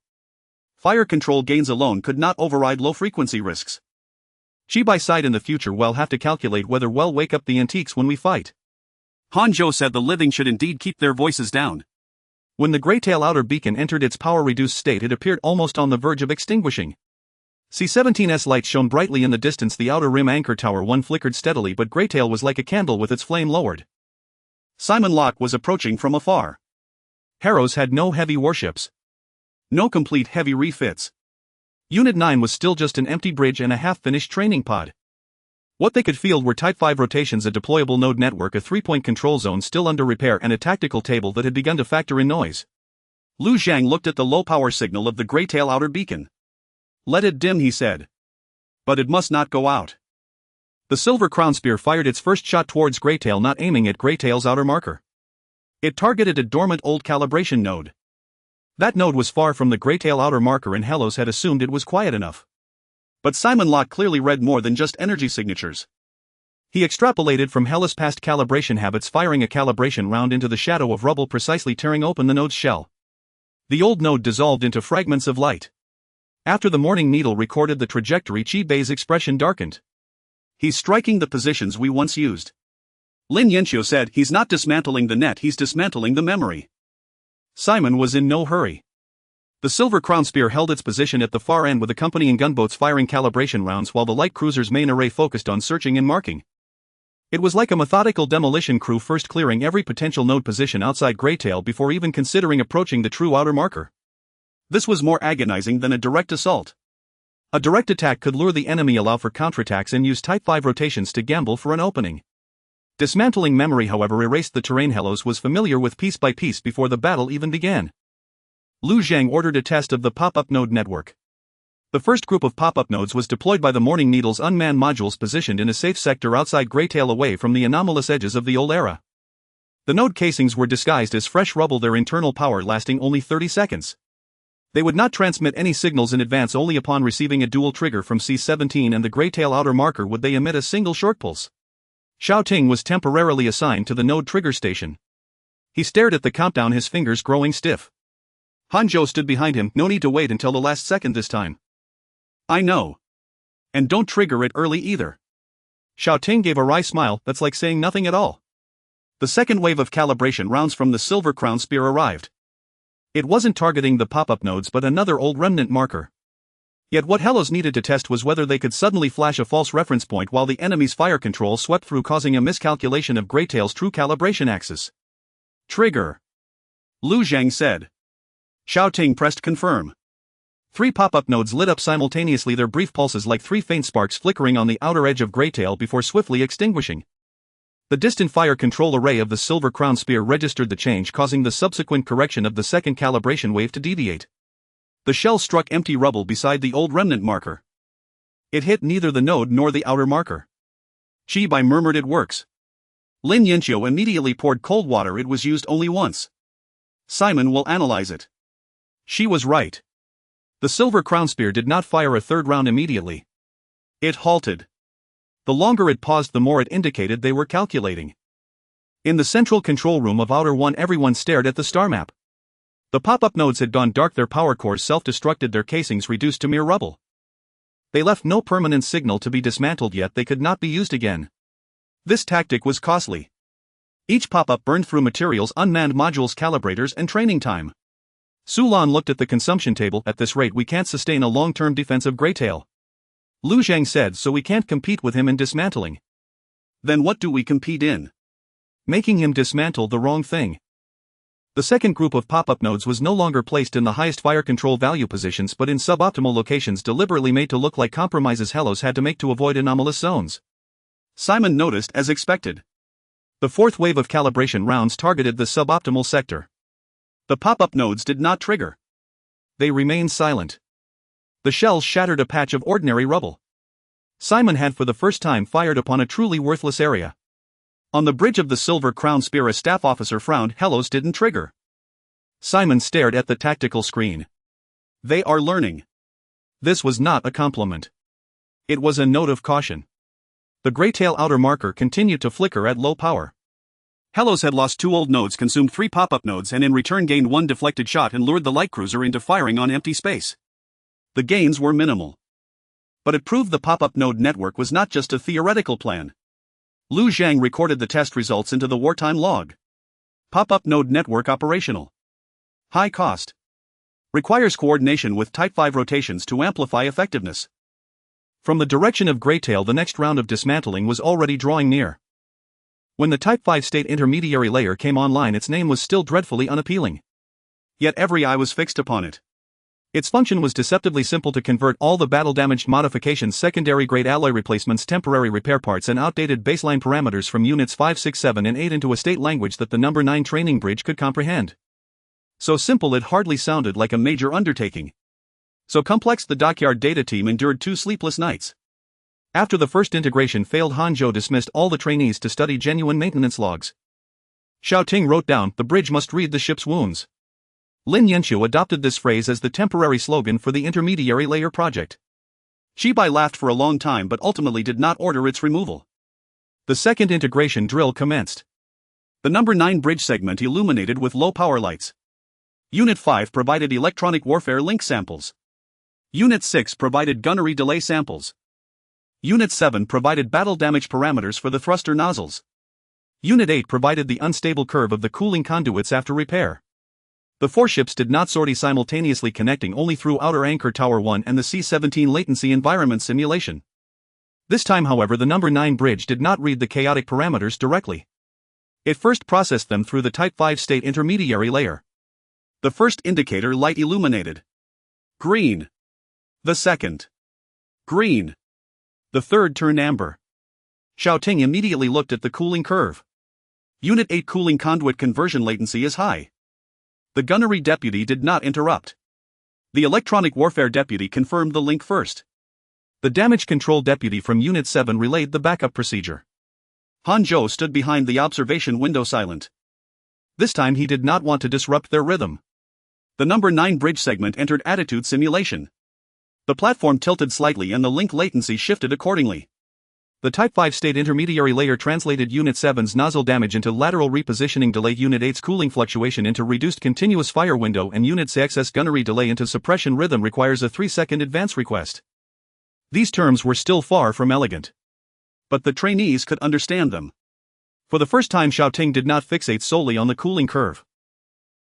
Fire control gains alone could not override low-frequency risks. Shibai sighed. In the future we'll have to calculate whether we'll wake up the antiques when we fight. Hanzhou said the living should indeed keep their voices down. When the Greytail outer beacon entered its power-reduced state, it appeared almost on the verge of extinguishing. C-17's lights shone brightly in the distance. The Outer Rim Anchor Tower 1 flickered steadily, but Greytail was like a candle with its flame lowered. Simon Locke was approaching from afar. Harrows had no heavy warships. No complete heavy refits. Unit 9 was still just an empty bridge and a half-finished training pod. What they could field were Type 5 rotations, a deployable node network, a 3-point control zone still under repair, and a tactical table that had begun to factor in noise. Lu Zhang looked at the low-power signal of the Greytail outer beacon. "Let it dim," he said. "But it must not go out." The Silver Crown Spear fired its first shot towards Greytail, not aiming at Greytail's outer marker. It targeted a dormant old calibration node. That node was far from the Greytail outer marker, and Hellos had assumed it was quiet enough. But Simon Locke clearly read more than just energy signatures. He extrapolated from Hellas' past calibration habits, firing a calibration round into the shadow of rubble, precisely tearing open the node's shell. The old node dissolved into fragments of light. After the morning needle recorded the trajectory, Chibei's expression darkened. "He's striking the positions we once used." Lin Yanqiu said, "He's not dismantling the net, he's dismantling the memory." Simon was in no hurry. The Silver Crown Spear held its position at the far end, with accompanying gunboats firing calibration rounds while the light cruiser's main array focused on searching and marking. It was like a methodical demolition crew, first clearing every potential node position outside Greytail before even considering approaching the true outer marker. This was more agonizing than a direct assault. A direct attack could lure the enemy, allow for counterattacks, and use Type 5 rotations to gamble for an opening. Dismantling memory, however, erased the terrain Hellos was familiar with piece by piece before the battle even began. Lu Zhang ordered a test of the pop-up node network. The first group of pop-up nodes was deployed by the Morning Needle's unmanned modules positioned in a safe sector outside Greytail, away from the anomalous edges of the old era. The node casings were disguised as fresh rubble, their internal power lasting only 30 seconds. They would not transmit any signals in advance, only upon receiving a dual trigger from C-17 and the Greytail outer marker would they emit a single short pulse. Xiao Ting was temporarily assigned to the node trigger station. He stared at the countdown, his fingers growing stiff. Hanzhou stood behind him. "No need to wait until the last second this time." "I know. And don't trigger it early either." Xiao Ting gave a wry smile. "That's like saying nothing at all." The second wave of calibration rounds from the Silver Crown Spear arrived. It wasn't targeting the pop-up nodes but another old remnant marker. Yet what Hellos needed to test was whether they could suddenly flash a false reference point while the enemy's fire control swept through, causing a miscalculation of Greytail's true calibration axis. "Trigger," Lu Zhang said. Xiao Ting pressed confirm. 3 pop-up nodes lit up simultaneously, their brief pulses like 3 faint sparks flickering on the outer edge of Greytail before swiftly extinguishing. The distant fire control array of the Silver Crown Spear registered the change, causing the subsequent correction of the second calibration wave to deviate. The shell struck empty rubble beside the old remnant marker. It hit neither the node nor the outer marker. Shibai murmured, "It works." Lin Yanqiu immediately poured cold water. "It was used only once. Simon will analyze it." She was right. The silver crown spear did not fire a third round immediately. It halted. The longer it paused, the more it indicated they were calculating. In the central control room of Outer One, everyone stared at the star map. The pop-up nodes had gone dark, their power cores self-destructed, their casings reduced to mere rubble. They left no permanent signal to be dismantled, yet they could not be used again. This tactic was costly. Each pop-up burned through materials, unmanned modules, calibrators, and training time. Sulan looked at the consumption table. At this rate, we can't sustain a long-term defense of Greytail. Lu Zhang said, so we can't compete with him in dismantling. Then what do we compete in? Making him dismantle the wrong thing. The second group of pop-up nodes was no longer placed in the highest fire control value positions but in suboptimal locations deliberately made to look like compromises Hellos had to make to avoid anomalous zones. Simon noticed as expected. The fourth wave of calibration rounds targeted the suboptimal sector. The pop-up nodes did not trigger. They remained silent. The shells shattered a patch of ordinary rubble. Simon had for the first time fired upon a truly worthless area. On the bridge of the silver crown spear, a staff officer frowned. Hellos didn't trigger. Simon stared at the tactical screen. They are learning. This was not a compliment. It was a note of caution. The Greytail outer marker continued to flicker at low power. Hellos had lost 2 old nodes, consumed 3 pop-up nodes, and in return gained 1 deflected shot and lured the light cruiser into firing on empty space. The gains were minimal. But it proved the pop-up node network was not just a theoretical plan. Lu Zhang recorded the test results into the wartime log. Pop-up node network operational. High cost. Requires coordination with Type 5 rotations to amplify effectiveness. From the direction of Greytail, the next round of dismantling was already drawing near. When the Type 5 state intermediary layer came online, its name was still dreadfully unappealing. Yet every eye was fixed upon it. Its function was deceptively simple: to convert all the battle-damaged modifications, secondary-grade alloy replacements, temporary repair parts, and outdated baseline parameters from Units 5, 6, 7, and 8 into a state language that the number 9 training bridge could comprehend. So simple it hardly sounded like a major undertaking. So complex the dockyard data team endured 2 sleepless nights. After the first integration failed, Hanzhou dismissed all the trainees to study genuine maintenance logs. Xiaoting wrote down, "The bridge must read the ship's wounds." Lin Yanqiu adopted this phrase as the temporary slogan for the intermediary layer project. Shibai laughed for a long time but ultimately did not order its removal. The second integration drill commenced. The number 9 bridge segment illuminated with low power lights. Unit 5 provided electronic warfare link samples. Unit 6 provided gunnery delay samples. Unit 7 provided battle damage parameters for the thruster nozzles. Unit 8 provided the unstable curve of the cooling conduits after repair. The 4 ships did not sortie simultaneously, connecting only through Outer Anchor Tower 1 and the C-17 latency environment simulation. This time, however, the number 9 bridge did not read the chaotic parameters directly. It first processed them through the Type 5 state intermediary layer. The first indicator light illuminated. Green. The second. Green. The third turned amber. Xiaoting immediately looked at the cooling curve. Unit 8 cooling conduit conversion latency is high. The gunnery deputy did not interrupt. The electronic warfare deputy confirmed the link first. The damage control deputy from Unit 7 relayed the backup procedure. Hanzhou stood behind the observation window silent. This time he did not want to disrupt their rhythm. The number 9 bridge segment entered attitude simulation. The platform tilted slightly and the link latency shifted accordingly. The Type 5 state intermediary layer translated Unit 7's nozzle damage into lateral repositioning delay, Unit 8's cooling fluctuation into reduced continuous fire window, and Unit 6's gunnery delay into suppression rhythm requires a 3-second advance request. These terms were still far from elegant. But the trainees could understand them. For the first time, Xiaoting did not fixate solely on the cooling curve.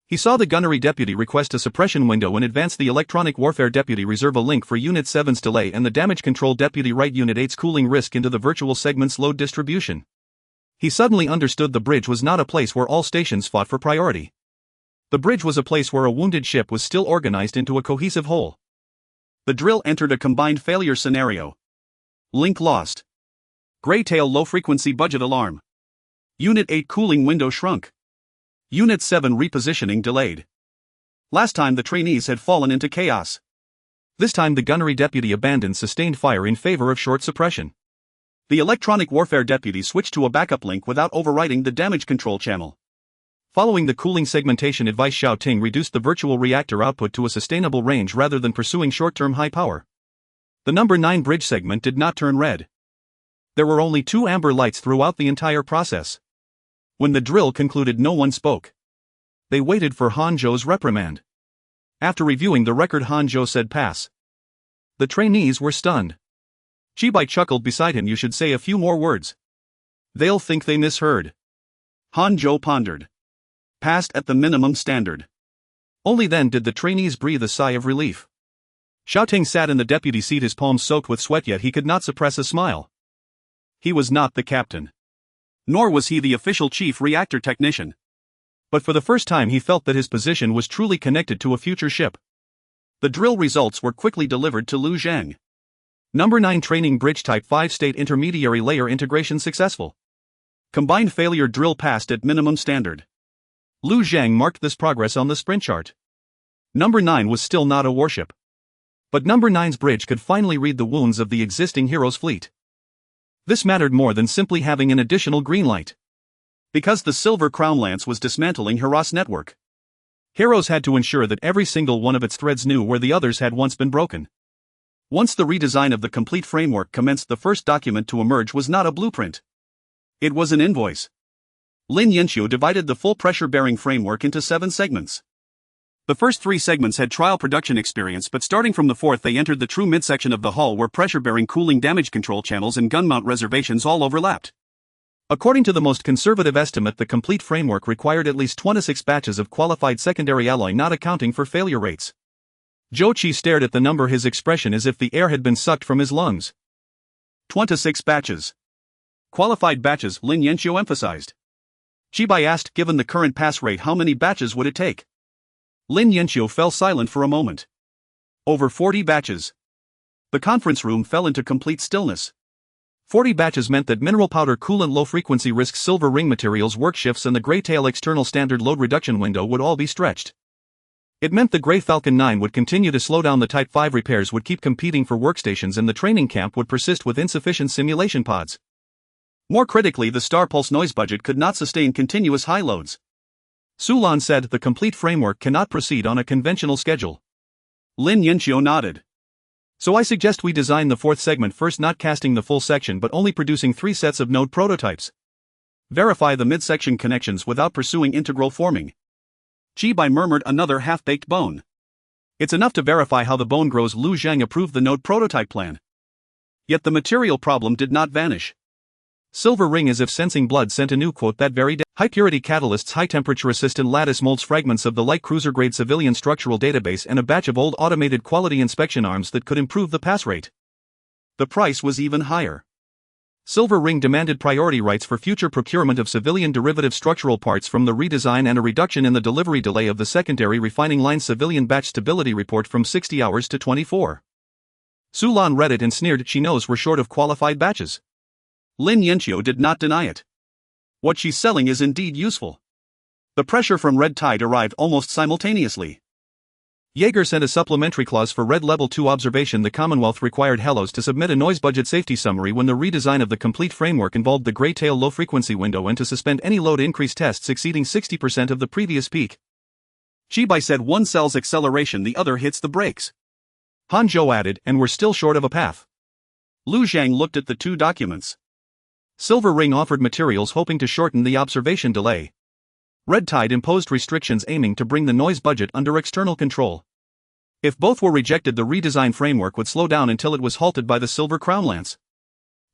He saw the gunnery deputy request a suppression window in advance, the electronic warfare deputy reserve a link for Unit 7's delay, and the damage control deputy write Unit 8's cooling risk into the virtual segment's load distribution. He suddenly understood the bridge was not a place where all stations fought for priority. The bridge was a place where a wounded ship was still organized into a cohesive whole. The drill entered a combined failure scenario. Link lost. Greytail low frequency budget alarm. Unit 8 cooling window shrunk. Unit 7 repositioning delayed. Last time the trainees had fallen into chaos. This time the gunnery deputy abandoned sustained fire in favor of short suppression. The electronic warfare deputy switched to a backup link without overwriting the damage control channel. Following the cooling segmentation advice, Xiaoting reduced the virtual reactor output to a sustainable range rather than pursuing short-term high power. The number 9 bridge segment did not turn red. There were only 2 amber lights throughout the entire process. When the drill concluded, no one spoke. They waited for Hanzhou's reprimand. After reviewing the record, Hanzhou said pass. The trainees were stunned. Chibai chuckled beside him. You should say a few more words. They'll think they misheard. Hanzhou pondered. Passed at the minimum standard. Only then did the trainees breathe a sigh of relief. Xiaoting sat in the deputy seat, his palms soaked with sweat, yet he could not suppress a smile. He was not the captain. Nor was he the official chief reactor technician. But for the first time he felt that his position was truly connected to a future ship. The drill results were quickly delivered to Lu Zhang. Number 9 training bridge type 5-state intermediary layer integration successful. Combined failure drill passed at minimum standard. Lu Zhang marked this progress on the sprint chart. Number 9 was still not a warship. But Number 9's bridge could finally read the wounds of the existing Heroes fleet. This mattered more than simply having an additional green light. Because the Silver Crown Lance was dismantling Heros network. Heroes had to ensure that every single one of its threads knew where the others had once been broken. Once the redesign of the complete framework commenced, the first document to emerge was not a blueprint. It was an invoice. Lin Yanxiu divided the full pressure-bearing framework into 7 segments. The first 3 segments had trial production experience, but starting from the 4th they entered the true midsection of the hull where pressure-bearing cooling damage control channels and gun mount reservations all overlapped. According to the most conservative estimate, the complete framework required at least 26 batches of qualified secondary alloy, not accounting for failure rates. Zhou Qi stared at the number, his expression as if the air had been sucked from his lungs. 26 batches. Qualified batches, Lin Yanxiu emphasized. Chibai asked, given the current pass rate, how many batches would it take? Lin Yanxiu fell silent for a moment. Over 40 batches. The conference room fell into complete stillness. 40 batches meant that mineral powder coolant, low-frequency risks, silver ring materials, work shifts and the Grey Tail external standard load reduction window would all be stretched. It meant the Grey Falcon 9 would continue to slow down, the Type 5 repairs would keep competing for workstations, and the training camp would persist with insufficient simulation pods. More critically, the Star Pulse noise budget could not sustain continuous high loads. Sulan said the complete framework cannot proceed on a conventional schedule. Lin Yanxiu nodded. So I suggest we design the 4th segment first, not casting the full section but only producing 3 sets of node prototypes. Verify the midsection connections without pursuing integral forming. Chibai murmured, another half-baked bone. It's enough to verify how the bone grows. Lu Zhang approved the node prototype plan. Yet the material problem did not vanish. Silver ring, as if sensing blood, sent a new quote that very day. High-purity catalysts, high-temperature resistant lattice molds, fragments of the light cruiser-grade civilian structural database, and a batch of old automated quality inspection arms that could improve the pass rate. The price was even higher. Silver ring demanded priority rights for future procurement of civilian derivative structural parts from the redesign and a reduction in the delivery delay of the secondary refining line's civilian batch stability report from 60 hours to 24. Sulan read it and sneered. She knows we're short of qualified batches. Lin Yanxiu did not deny it. What she's selling is indeed useful. The pressure from Red Tide arrived almost simultaneously. Jaeger sent a supplementary clause for Red Level 2 observation. The Commonwealth required Helos to submit a noise budget safety summary when the redesign of the complete framework involved the Grey Tail low-frequency window, and to suspend any load increase tests exceeding 60% of the previous peak. Chibai said, one sells acceleration, the other hits the brakes. Hanzhou added, and we're still short of a path. Lu Zhang looked at the 2 documents. Silver ring offered materials hoping to shorten the observation delay. Red Tide imposed restrictions aiming to bring the noise budget under external control. If both were rejected, the redesign framework would slow down until it was halted by the Silver Crown Lance.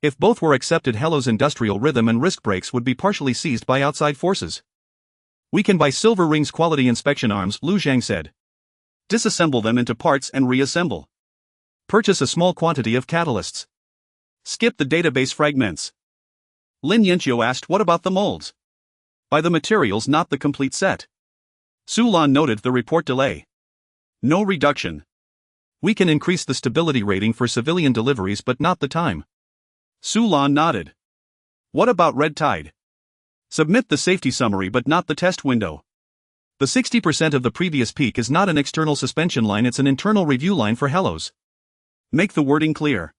If both were accepted, Helos industrial rhythm and risk brakes would be partially seized by outside forces. We can buy Silver Ring's quality inspection arms, Lu Zhang said. Disassemble them into parts and reassemble. Purchase a small quantity of catalysts. Skip the database fragments. Lin Yanxiu asked, what about the molds? Buy the materials, not the complete set. Sulan noted the report delay. No reduction. We can increase the stability rating for civilian deliveries but not the time. Sulan nodded. What about Red Tide? Submit the safety summary but not the test window. The 60% of the previous peak is not an external suspension line, it's an internal review line for Helos. Make the wording clear.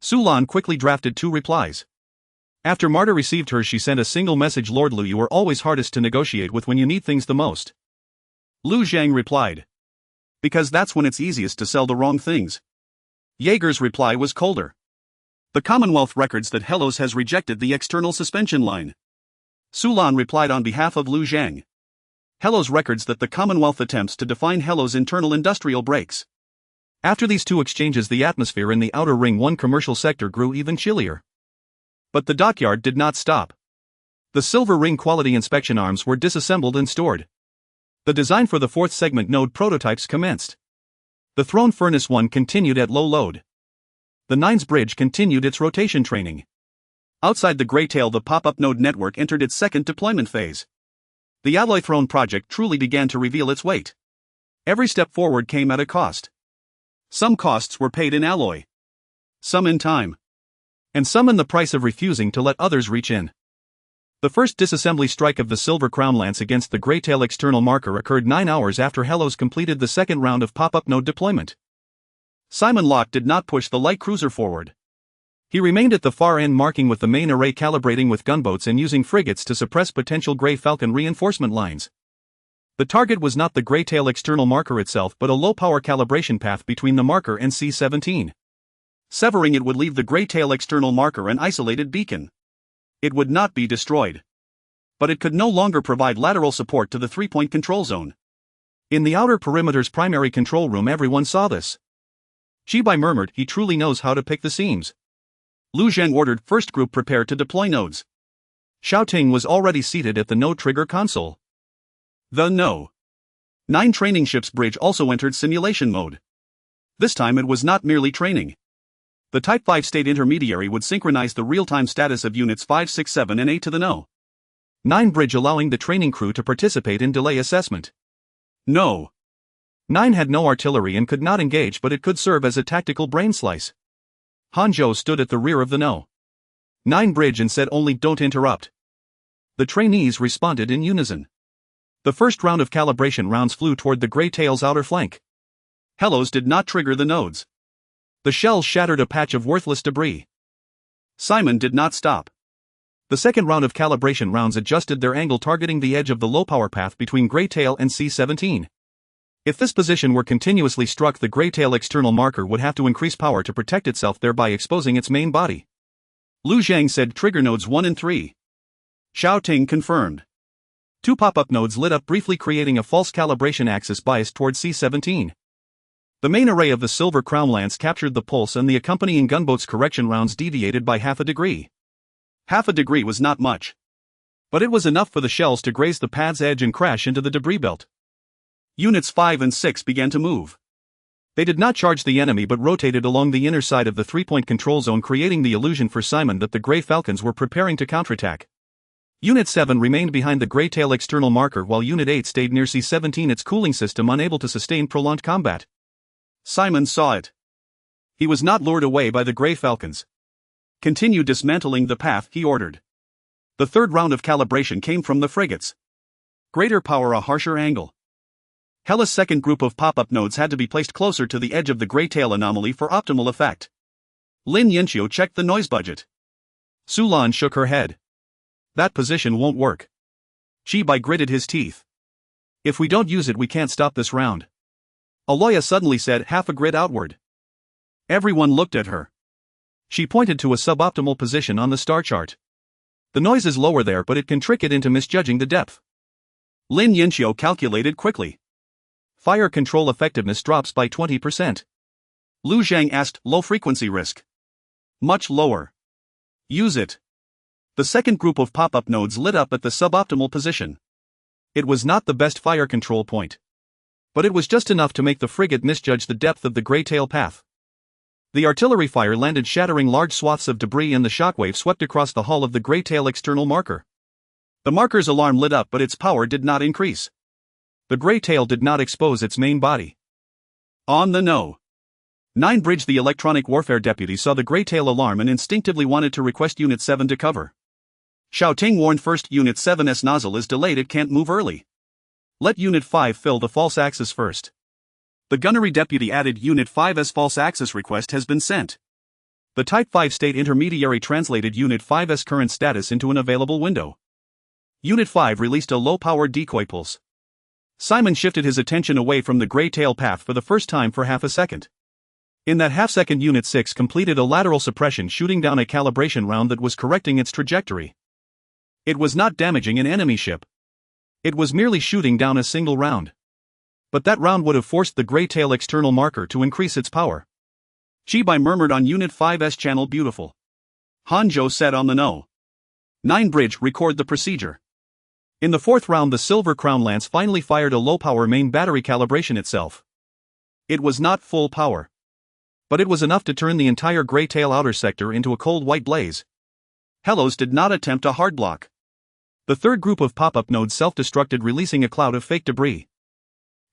Sulan quickly drafted 2 replies. After Marta received hers, she sent a single message: Lord Lu, you are always hardest to negotiate with when you need things the most. Lu Zhang replied. Because that's when it's easiest to sell the wrong things. Jaeger's reply was colder. The Commonwealth records that Hellos has rejected the external suspension line. Sulan replied on behalf of Lu Zhang. Hellos records that the Commonwealth attempts to define Hellos' internal industrial breaks. After these two exchanges, the atmosphere in the Outer Ring 1 commercial sector grew even chillier. But the dockyard did not stop. The Silver Ring quality inspection arms were disassembled and stored. The design for the 4th segment node prototypes commenced. The Throne Furnace 1 continued at low load. The Nines Bridge continued its rotation training. Outside the Greytail, the pop-up node network entered its second deployment phase. The Alloy Throne project truly began to reveal its weight. Every step forward came at a cost. Some costs were paid in alloy, some in time, and some in the price of refusing to let others reach in. The first disassembly strike of the Silver Crown Lance against the Greytail external marker occurred 9 hours after Hellos completed the second round of pop-up node deployment. Simon Locke did not push the light cruiser forward. He remained at the far end, marking with the main array, calibrating with gunboats and using frigates to suppress potential Grey Falcon reinforcement lines. The target was not the Greytail external marker itself, but a low-power calibration path between the marker and C-17. Severing it would leave the Greytail external marker an isolated beacon. It would not be destroyed. But it could no longer provide lateral support to the 3-point control zone. In the outer perimeter's primary control room, everyone saw this. Chibai murmured, he truly knows how to pick the seams. Lu Zhang ordered first group prepare to deploy nodes. Xiaoting was already seated at the node trigger console. The No. 9 training ships bridge also entered simulation mode. This time it was not merely training. The Type 5 state intermediary would synchronize the real-time status of units 5, 6, 7 and 8 to the No. 9 bridge, allowing the training crew to participate in delay assessment. No. 9 had no artillery and could not engage, but it could serve as a tactical brain slice. Hanzhou stood at the rear of the No. 9 bridge and said only, "Don't interrupt." The trainees responded in unison. The first round of calibration rounds flew toward the Greytail's outer flank. Hellos did not trigger the nodes. The shells shattered a patch of worthless debris. Simon did not stop. The second round of calibration rounds adjusted their angle, targeting the edge of the low-power path between Greytail and C-17. If this position were continuously struck, the Greytail external marker would have to increase power to protect itself, thereby exposing its main body. Lu Zhang said trigger nodes 1 and 3. Xiaoting confirmed. 2 pop-up nodes lit up briefly, creating a false calibration axis bias toward C-17. The main array of the Silver Crown Lance captured the pulse, and the accompanying gunboat's correction rounds deviated by half a degree. Half a degree was not much. But it was enough for the shells to graze the pad's edge and crash into the debris belt. Units 5 and 6 began to move. They did not charge the enemy but rotated along the inner side of the 3-point control zone, creating the illusion for Simon that the Grey Falcons were preparing to counterattack. Unit 7 remained behind the Greytail external marker while Unit 8 stayed near C-17, its cooling system unable to sustain prolonged combat. Simon saw it. He was not lured away by the Grey Falcons. Continue dismantling the path, he ordered. The third round of calibration came from the frigates. Greater power, a harsher angle. Hellas' second group of pop-up nodes had to be placed closer to the edge of the Greytail anomaly for optimal effect. Lin Yanqiu checked the noise budget. Sulan shook her head. That position won't work. Chibai gritted his teeth. If we don't use it, we can't stop this round. Aloya suddenly said, half a grid outward. Everyone looked at her. She pointed to a suboptimal position on the star chart. The noise is lower there, but it can trick it into misjudging the depth. Lin Yanqiu calculated quickly. Fire control effectiveness drops by 20%. Lu Zhang asked, low frequency risk. Much lower. Use it. The second group of pop-up nodes lit up at the suboptimal position. It was not the best fire control point. But it was just enough to make the frigate misjudge the depth of the Greytail path. The artillery fire landed, shattering large swaths of debris, and the shockwave swept across the hull of the Greytail external marker. The marker's alarm lit up, but its power did not increase. The Greytail did not expose its main body. On the No. 9 bridge, the electronic warfare deputy saw the Greytail alarm and instinctively wanted to request Unit 7 to cover. Xiaoting warned first, Unit 7's nozzle is delayed, it can't move early. Let Unit 5 fill the false axis first. The gunnery deputy added, Unit 5's false axis request has been sent. The Type 5 state intermediary translated Unit 5's current status into an available window. Unit 5 released a low-powered decoy pulse. Simon shifted his attention away from the gray tail path for the first time for half a second. In that half-second, Unit 6 completed a lateral suppression, shooting down a calibration round that was correcting its trajectory. It was not damaging an enemy ship. It was merely shooting down a single round. But that round would have forced the gray tail external marker to increase its power. Chibai murmured on Unit 5's channel. Beautiful. Hanjo said on the No. 9 bridge, record the procedure. In the fourth round, the Silver Crown Lance finally fired a low-power main battery calibration itself. It was not full power. But it was enough to turn the entire gray tail outer sector into a cold white blaze. Helos did not attempt a hard block. The third group of pop-up nodes self-destructed, releasing a cloud of fake debris.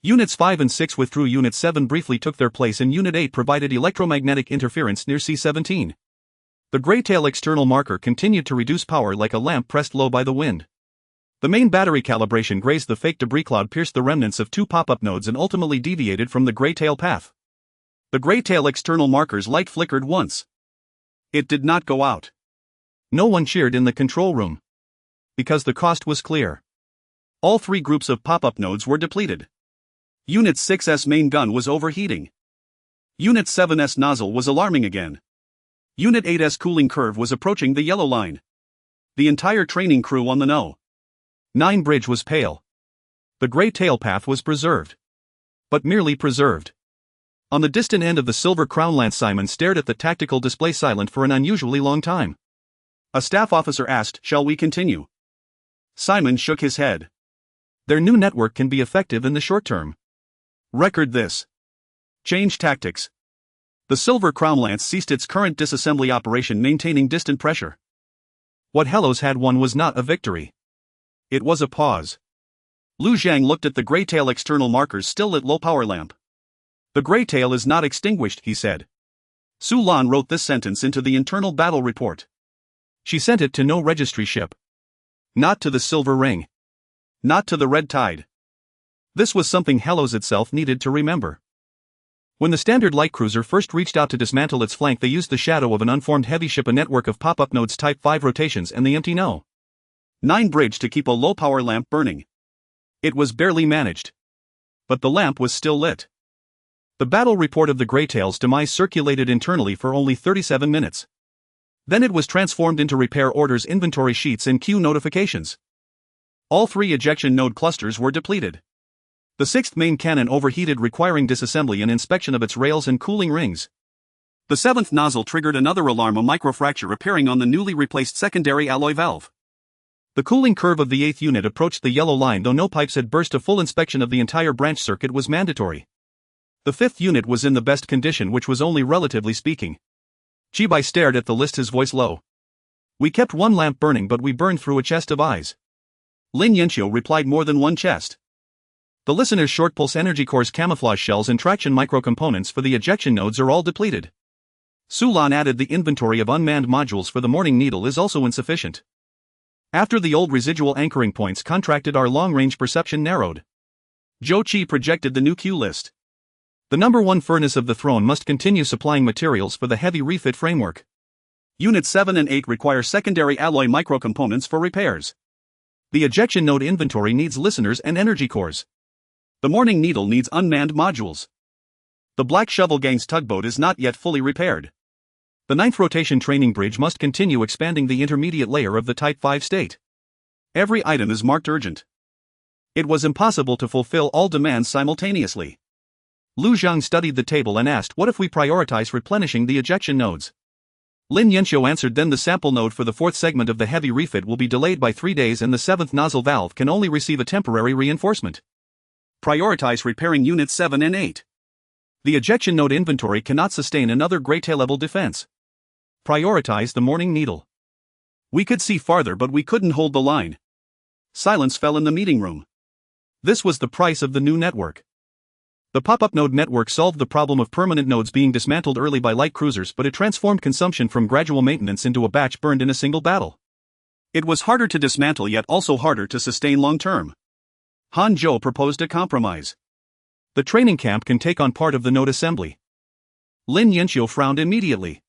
Units 5 and 6 withdrew. Unit 7 briefly took their place, and Unit 8 provided electromagnetic interference near C-17. The gray tail external marker continued to reduce power like a lamp pressed low by the wind. The main battery calibration grazed the fake debris cloud, pierced the remnants of two pop-up nodes, and ultimately deviated from the gray tail path. The gray tail external marker's light flickered once. It did not go out. No one cheered in the control room. Because the cost was clear. All three groups of pop-up nodes were depleted. Unit 6's main gun was overheating. Unit 7's nozzle was alarming again. Unit 8's cooling curve was approaching the yellow line. The entire training crew on the No. 9 bridge was pale. The gray tail path was preserved. But merely preserved. On the distant end of the Silver Crown Lance, Simon stared at the tactical display, silent for an unusually long time. A staff officer asked, "Shall we continue?" Simon shook his head. Their new network can be effective in the short term. Record this. Change tactics. The Silver Crown Lance ceased its current disassembly operation, maintaining distant pressure. What Helos had won was not a victory. It was a pause. Lu Zhang looked at the gray tail external markers still lit low power lamp. "The gray tail is not extinguished," he said. Su Lan wrote this sentence into the internal battle report. She sent it to no registry ship. Not to the Silver Ring. Not to the Red Tide. This was something Helos itself needed to remember. When the standard light cruiser first reached out to dismantle its flank, they used the shadow of an unformed heavy ship, a network of pop-up nodes, Type 5 rotations, and the empty No. 9 bridge to keep a low-power lamp burning. It was barely managed. But the lamp was still lit. The battle report of the Grey Tail's demise circulated internally for only 37 minutes. Then it was transformed into repair orders, inventory sheets, and queue notifications. All three ejection node clusters were depleted. The sixth main cannon overheated, requiring disassembly and inspection of its rails and cooling rings. The seventh nozzle triggered another alarm, a microfracture appearing on the newly replaced secondary alloy valve. The cooling curve of the eighth unit approached the yellow line, though no pipes had burst. A full inspection of the entire branch circuit was mandatory. The fifth unit was in the best condition, which was only relatively speaking. Chibai stared at the list, his voice low. "We kept one lamp burning, but we burned through a chest of eyes." Lin Yanxiu replied, "More than one chest." The listener's short pulse energy cores, camouflage shells, and traction microcomponents for the ejection nodes are all depleted. Sulan added, "The inventory of unmanned modules for the Morning Needle is also insufficient. After the old residual anchoring points contracted, our long-range perception narrowed." Zhou Qi projected the new Q list. The number 1 furnace of the throne must continue supplying materials for the heavy refit framework. Units 7 and 8 require secondary alloy microcomponents for repairs. The ejection node inventory needs listeners and energy cores. The Morning Needle needs unmanned modules. The Black Shovel Gang's tugboat is not yet fully repaired. The 9th rotation training bridge must continue expanding the intermediate layer of the Type 5 state. Every item is marked urgent. It was impossible to fulfill all demands simultaneously. Lu Zhang studied the table and asked, "What if we prioritize replenishing the ejection nodes?" Lin Yanxiu answered, "Then the sample node for the 4th segment of the heavy refit will be delayed by 3 days, and the 7th nozzle valve can only receive a temporary reinforcement. Prioritize repairing Units 7 and 8. The ejection node inventory cannot sustain another Grey Tail level defense. Prioritize the Morning Needle." We could see farther, but we couldn't hold the line. Silence fell in the meeting room. This was the price of the new network. The pop-up node network solved the problem of permanent nodes being dismantled early by light cruisers, but it transformed consumption from gradual maintenance into a batch burned in a single battle. It was harder to dismantle, yet also harder to sustain long-term. Han Zhou proposed a compromise. The training camp can take on part of the node assembly. Lin Yanxiu frowned immediately.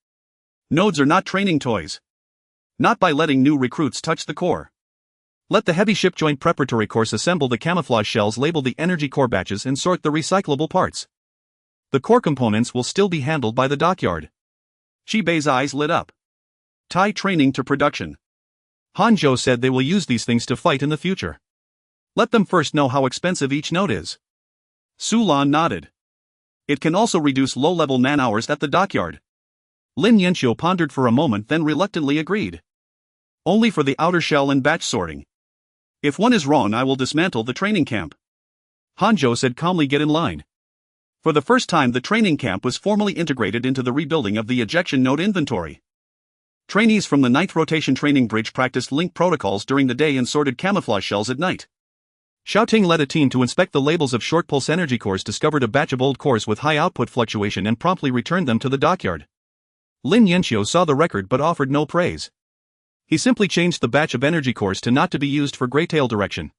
Nodes are not training toys. Not by letting new recruits touch the core. Let the heavy ship joint preparatory course assemble the camouflage shells, label the energy core batches, and sort the recyclable parts. The core components will still be handled by the dockyard. Chibei's eyes lit up. Tie training to production. Hanjo said they will use these things to fight in the future. Let them first know how expensive each node is. Sulan nodded. It can also reduce low-level man-hours at the dockyard. Lin Yanxiu pondered for a moment, then reluctantly agreed. Only for the outer shell and batch sorting. If one is wrong, I will dismantle the training camp. Hanjo said calmly, get in line. For the first time, the training camp was formally integrated into the rebuilding of the ejection node inventory. Trainees from the 9th Rotation Training Bridge practiced link protocols during the day and sorted camouflage shells at night. Xiaoting led a team to inspect the labels of short pulse energy cores, discovered a batch of old cores with high output fluctuation, and promptly returned them to the dockyard. Lin Yanxiu saw the record but offered no praise. He simply changed the batch of energy cores to not to be used for graytail direction.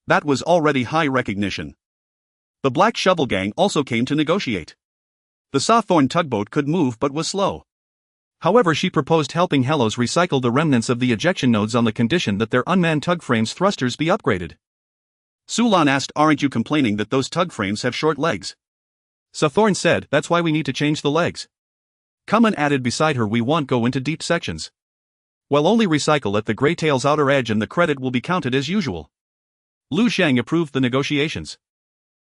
That was already high recognition. The Black Shovel Gang also came to negotiate. The Sawthorn tugboat could move but was slow. However, she proposed helping Hellos recycle the remnants of the ejection nodes on the condition that their unmanned tug frames thrusters be upgraded. Sulan asked, aren't you complaining that those tug frames have short legs? Sawthorn said, that's why we need to change the legs. Kamen added beside her, we won't go into deep sections. We'll only recycle at the graytail's outer edge and the credit will be counted as usual. Lu Zhang approved the negotiations.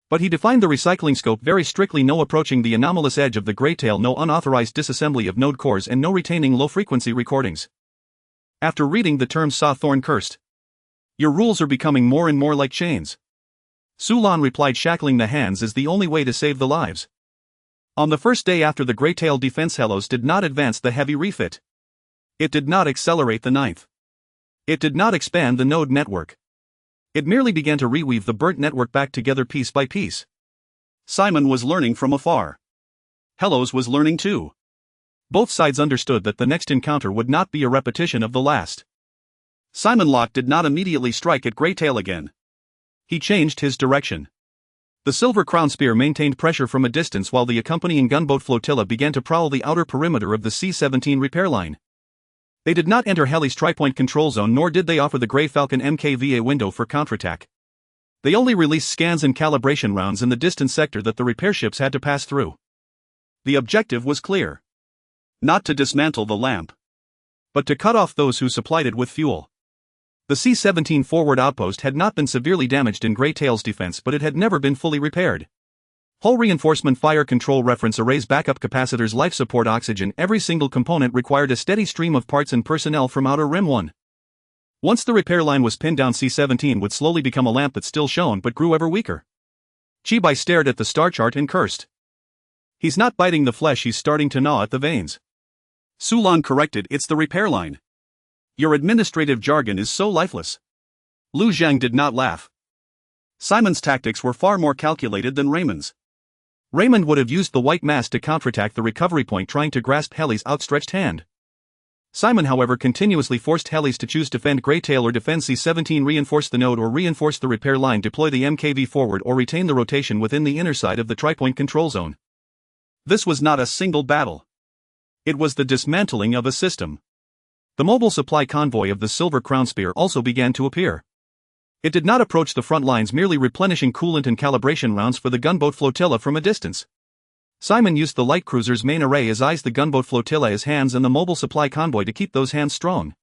But he defined the recycling scope very strictly: no approaching the anomalous edge of the graytail, no unauthorized disassembly of node cores, and no retaining low-frequency recordings. After reading the terms, Sawthorn cursed. Your rules are becoming more and more like chains. Sulan replied, shackling the hands is the only way to save the lives. On the first day after the graytail defense, Hellos did not advance the heavy refit. It did not accelerate the 9th. It did not expand the node network. It merely began to reweave the burnt network back together piece by piece. Simon was learning from afar. Hellos was learning too. Both sides understood that the next encounter would not be a repetition of the last. Simon Locke did not immediately strike at graytail again. He changed his direction. The Silver Crown Spear maintained pressure from a distance while the accompanying gunboat flotilla began to prowl the outer perimeter of the C-17 repair line. They did not enter Heli's tripoint control zone, nor did they offer the Grey Falcon MKVA window for counterattack. They only released scans and calibration rounds in the distant sector that the repair ships had to pass through. The objective was clear. Not to dismantle the lamp, but to cut off those who supplied it with fuel. The C-17 forward outpost had not been severely damaged in Graytail's defense, but it had never been fully repaired. Hull reinforcement fire control reference arrays, backup capacitors, life support, oxygen, every single component required a steady stream of parts and personnel from Outer Rim 1. Once the repair line was pinned down, C-17 would slowly become a lamp that still shone but grew ever weaker. Chibai stared at the star chart and cursed. He's not biting the flesh, he's starting to gnaw at the veins. Sulan corrected, it's the repair line. Your administrative jargon is so lifeless. Lu Zhang did not laugh. Simon's tactics were far more calculated than Raymond's. Raymond would have used the white mass to counterattack the recovery point, trying to grasp Heli's outstretched hand. Simon, however, continuously forced Helis to choose defend Graytail or defend C-17, reinforce the node or reinforce the repair line, deploy the MKV forward or retain the rotation within the inner side of the tripoint control zone. This was not a single battle. It was the dismantling of a system. The mobile supply convoy of the Silver Crown Spear also began to appear. It did not approach the front lines, merely replenishing coolant and calibration rounds for the gunboat flotilla from a distance. Simon used the light cruiser's main array as eyes, the gunboat flotilla as hands, and the mobile supply convoy to keep those hands strong.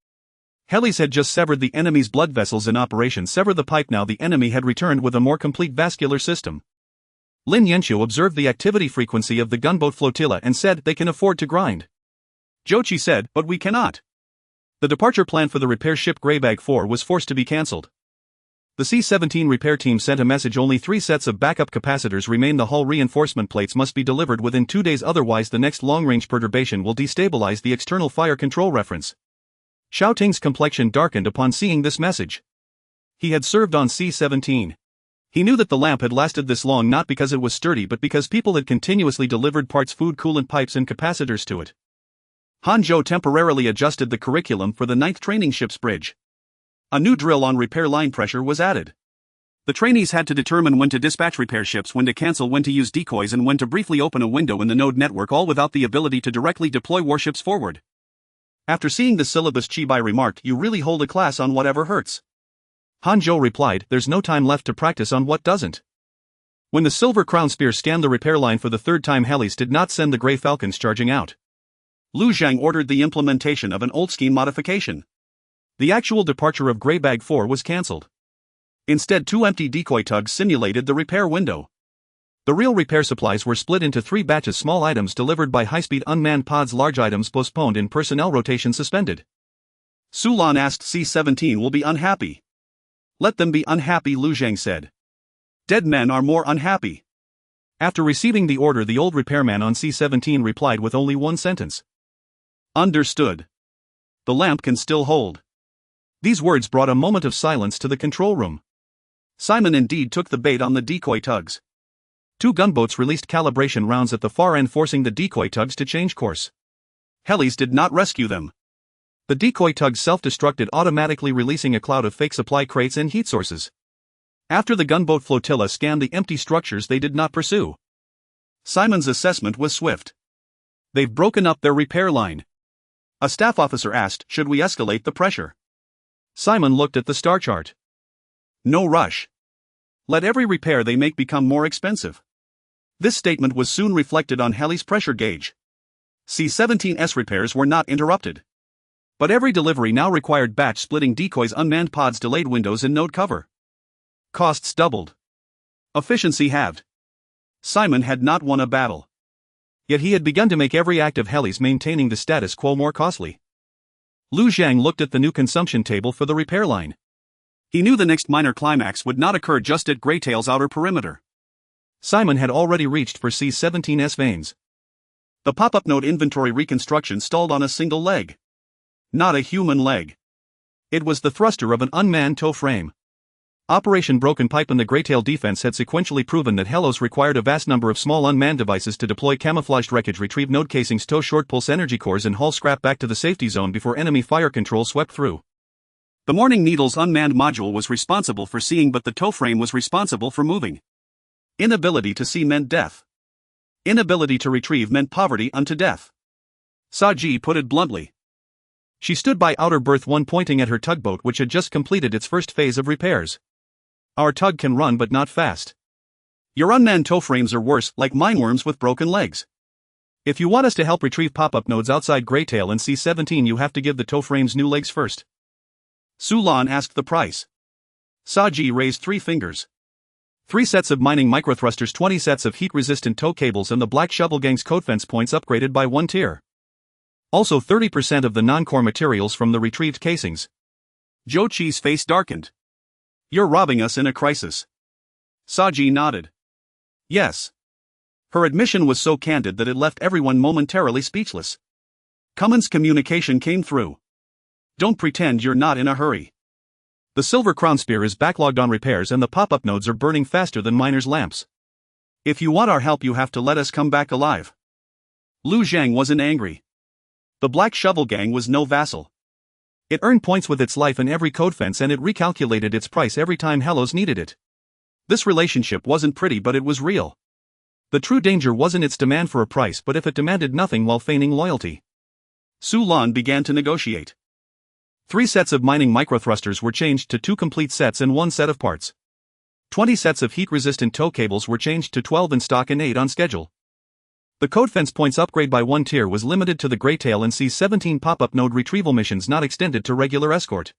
Helis had just severed the enemy's blood vessels in Operation Sever the Pipe. Now the enemy had returned with a more complete vascular system. Lin Yanxiu observed the activity frequency of the gunboat flotilla and said, they can afford to grind. Jochi said, but we cannot. The departure plan for the repair ship Greybag 4 was forced to be cancelled. The C-17 repair team sent a message, only 3 sets of backup capacitors remain. The hull reinforcement plates must be delivered within 2 days, otherwise the next long-range perturbation will destabilize the external fire control reference. Xiaoting's complexion darkened upon seeing this message. He had served on C-17. He knew that the lamp had lasted this long not because it was sturdy but because people had continuously delivered parts, food, coolant pipes and capacitors to it. Hanjo temporarily adjusted the curriculum for the 9th Training Ship's bridge. A new drill on repair line pressure was added. The trainees had to determine when to dispatch repair ships, when to cancel, when to use decoys, and when to briefly open a window in the node network, all without the ability to directly deploy warships forward. After seeing the syllabus, Chibai remarked, "You really hold a class on whatever hurts." Hanjo replied, "There's no time left to practice on what doesn't." When the Silver Crown Spear scanned the repair line for the third time, helis did not send the Grey Falcons charging out. Lu Zhang ordered the implementation of an old scheme modification. The actual departure of Grey Bag 4 was cancelled. Instead, 2 empty decoy tugs simulated the repair window. The real repair supplies were split into 3 batches: small items delivered by high-speed unmanned pods, large items postponed in personnel rotation suspended. Sulan asked, "C-17 will be unhappy." "Let them be unhappy," Lu Zhang said. "Dead men are more unhappy." After receiving the order, the old repairman on C-17 replied with only one sentence. "Understood. The lamp can still hold." These words brought a moment of silence to the control room. Simon indeed took the bait on the decoy tugs. 2 gunboats released calibration rounds at the far end, forcing the decoy tugs to change course. Helis did not rescue them. The decoy tugs self-destructed, automatically releasing a cloud of fake supply crates and heat sources. After the gunboat flotilla scanned the empty structures, they did not pursue. Simon's assessment was swift. "They've broken up their repair line." A staff officer asked, "Should we escalate the pressure?" Simon looked at the star chart. "No rush. Let every repair they make become more expensive." This statement was soon reflected on Heli's pressure gauge. C-17's repairs were not interrupted. But every delivery now required batch-splitting decoys, unmanned pods, delayed windows, and node cover. Costs doubled. Efficiency halved. Simon had not won a battle. Yet he had begun to make every act of Heli's maintaining the status quo more costly. Lu Zhang looked at the new consumption table for the repair line. He knew the next minor climax would not occur just at Greytail's outer perimeter. Simon had already reached for C-17's veins. The pop-up node inventory reconstruction stalled on a single leg. Not a human leg. It was the thruster of an unmanned tow frame. Operation Broken Pipe and the Greytail defense had sequentially proven that Helos required a vast number of small unmanned devices to deploy camouflaged wreckage, retrieve node casings, tow short pulse energy cores, and haul scrap back to the safety zone before enemy fire control swept through. The Morning Needle's unmanned module was responsible for seeing, but the tow frame was responsible for moving. Inability to see meant death. Inability to retrieve meant poverty unto death. Saji put it bluntly. She stood by Outer Berth 1, pointing at her tugboat, which had just completed its first phase of repairs. "Our tug can run, but not fast. Your unmanned tow frames are worse, like mineworms with broken legs. If you want us to help retrieve pop-up nodes outside Greytail and C-17, you have to give the tow frames new legs first." Sulan asked the price. Saji raised 3 fingers. 3 sets of mining microthrusters, 20 sets of heat-resistant tow cables, and the Black Shovel Gang's code fence points upgraded by 1 tier. Also 30% of the non-core materials from the retrieved casings. Zhou Qi's face darkened. "You're robbing us in a crisis." Saji nodded. "Yes." Her admission was so candid that it left everyone momentarily speechless. Cummins' communication came through. "Don't pretend you're not in a hurry. The Silver Crown Spear is backlogged on repairs and the pop-up nodes are burning faster than miners' lamps. If you want our help, you have to let us come back alive." Lu Zhang wasn't angry. The Black Shovel Gang was no vassal. It earned points with its life in every code fence, and it recalculated its price every time Helos needed it. This relationship wasn't pretty, but it was real. The true danger wasn't its demand for a price, but if it demanded nothing while feigning loyalty. Sulan began to negotiate. 3 sets of mining microthrusters were changed to 2 complete sets and 1 set of parts. 20 sets of heat-resistant tow cables were changed to 12 in stock and 8 on schedule. The code fence points upgrade by 1 tier was limited to the Greytail and C-17 pop-up node retrieval missions, not extended to regular escort.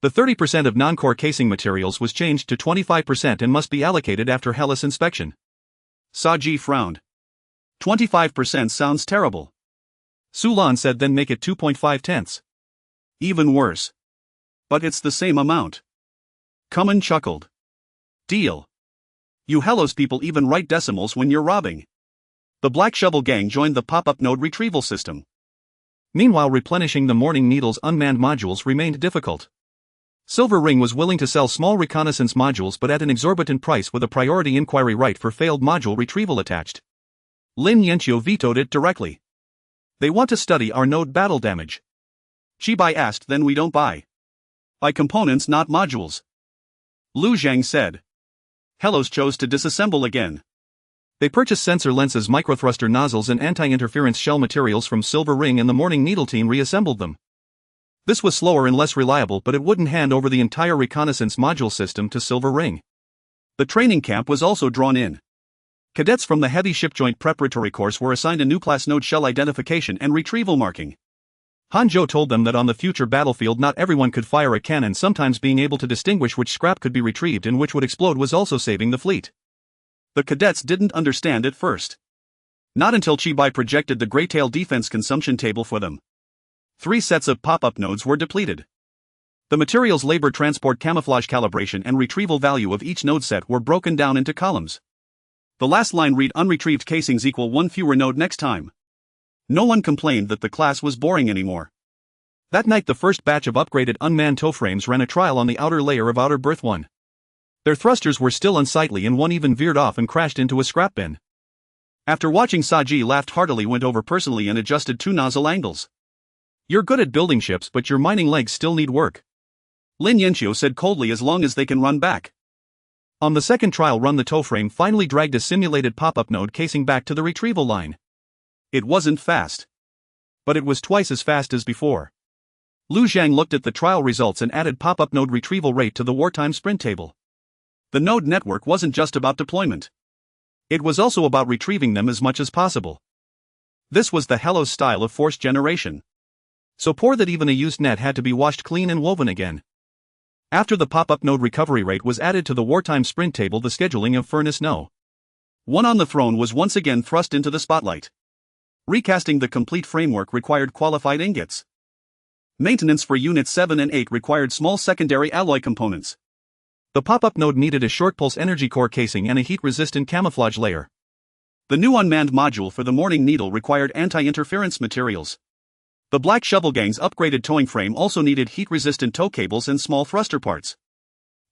The 30% of non-core casing materials was changed to 25% and must be allocated after Helis inspection. Saji frowned. 25% sounds terrible. Sulan said, "Then make it 2.5 tenths. Even worse. But it's the same amount." Cummins chuckled. "Deal. You Helos people even write decimals when you're robbing." The Black Shovel Gang joined the pop-up node retrieval system. Meanwhile, replenishing the Morning Needle's unmanned modules remained difficult. Silver Ring was willing to sell small reconnaissance modules, but at an exorbitant price, with a priority inquiry right for failed module retrieval attached. Lin Yanqiu vetoed it directly. "They want to study our node battle damage." Chibai asked, "Then we don't buy." "Buy components, not modules." Lu Zhang said. Hellos chose to disassemble again. They purchased sensor lenses, microthruster nozzles and anti-interference shell materials from Silver Ring, and the Morning Needle team reassembled them. This was slower and less reliable, but it wouldn't hand over the entire reconnaissance module system to Silver Ring. The training camp was also drawn in. Cadets from the Heavy Ship Joint Preparatory Course were assigned a new class node shell identification and retrieval marking. Hanjo told them that on the future battlefield not everyone could fire a cannon, sometimes being able to distinguish which scrap could be retrieved and which would explode was also saving the fleet. The cadets didn't understand at first. Not until Chibai projected the Greytail defense consumption table for them. 3 sets of pop-up nodes were depleted. The materials, labor, transport, camouflage, calibration and retrieval value of each node set were broken down into columns. The last line read: unretrieved casings equal 1 fewer node next time. No one complained that the class was boring anymore. That night the first batch of upgraded unmanned tow frames ran a trial on the outer layer of Outer Berth 1. Their thrusters were still unsightly and one even veered off and crashed into a scrap bin. After watching, Saji laughed heartily, went over personally and adjusted 2 nozzle angles. "You're good at building ships, but your mining legs still need work," Lin Yanxiu said coldly, "as long as they can run back." On the second trial run, the tow frame finally dragged a simulated pop-up node casing back to the retrieval line. It wasn't fast, but it was twice as fast as before. Lu Zhang looked at the trial results and added pop-up node retrieval rate to the wartime sprint table. The node network wasn't just about deployment. It was also about retrieving them as much as possible. This was the Hellos style of force generation. So poor that even a used net had to be washed clean and woven again. After the pop-up node recovery rate was added to the wartime sprint table, the scheduling of Furnace No. 1 on the throne was once again thrust into the spotlight. Recasting the complete framework required qualified ingots. Maintenance for Units 7 and 8 required small secondary alloy components. The pop-up node needed a short-pulse energy core casing and a heat-resistant camouflage layer. The new unmanned module for the Morning Needle required anti-interference materials. The Black Shovel Gang's upgraded towing frame also needed heat-resistant tow cables and small thruster parts.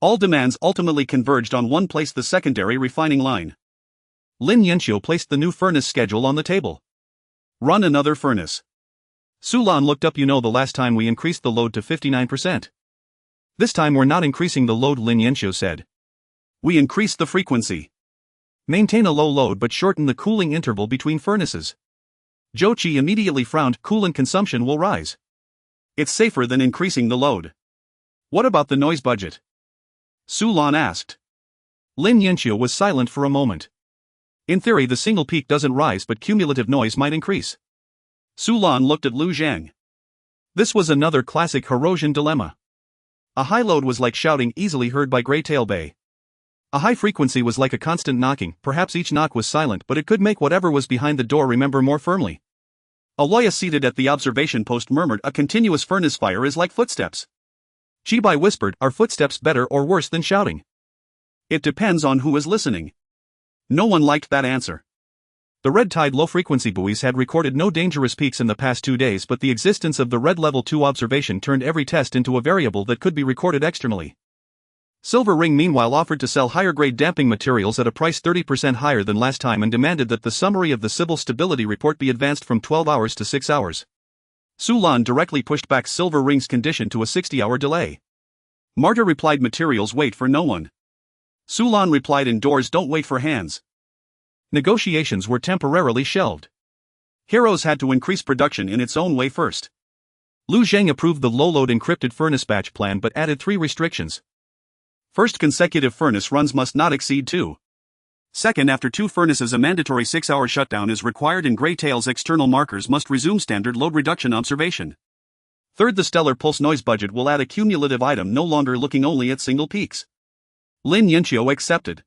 All demands ultimately converged on one place: the secondary refining line. Lin Yanxiu placed the new furnace schedule on the table. Run another furnace. Sulan looked up. "You know, the last time we increased the load to 59%. This time we're not increasing the load," Lin Yanxiu said. "We increased the frequency. Maintain a low load but shorten the cooling interval between furnaces." Zhou Qi immediately frowned. "Coolant consumption will rise. It's safer than increasing the load." "What about the noise budget?" Sulan asked. Lin Yanxiu was silent for a moment. "In theory the single peak doesn't rise, but cumulative noise might increase." Sulan looked at Lu Zhang. This was another classic Hirosian dilemma. A high load was like shouting, easily heard by Greytail Bay. A high frequency was like a constant knocking. Perhaps each knock was silent, but it could make whatever was behind the door remember more firmly. Aloya, seated at the observation post, murmured, "A continuous furnace fire is like footsteps." Chibai whispered, "Are footsteps better or worse than shouting?" "It depends on who is listening." No one liked that answer. The red tide low-frequency buoys had recorded no dangerous peaks in the past 2 days, but the existence of the red level 2 observation turned every test into a variable that could be recorded externally. Silver Ring meanwhile offered to sell higher-grade damping materials at a price 30% higher than last time and demanded that the summary of the Civil Stability Report be advanced from 12 hours to 6 hours. Sulan directly pushed back Silver Ring's condition to a 60-hour delay. Marta replied, "Materials wait for no one." Sulan replied, "Indoors don't wait for hands." Negotiations were temporarily shelved. Heroes had to increase production in its own way first. Lu Zhang approved the low-load encrypted furnace batch plan but added 3 restrictions. First, consecutive furnace runs must not exceed 2. Second, after 2 furnaces a mandatory 6-hour shutdown is required and Greytail's external markers must resume standard load reduction observation. Third, the stellar pulse noise budget will add a cumulative item, no longer looking only at single peaks. Lin Yanxiu accepted.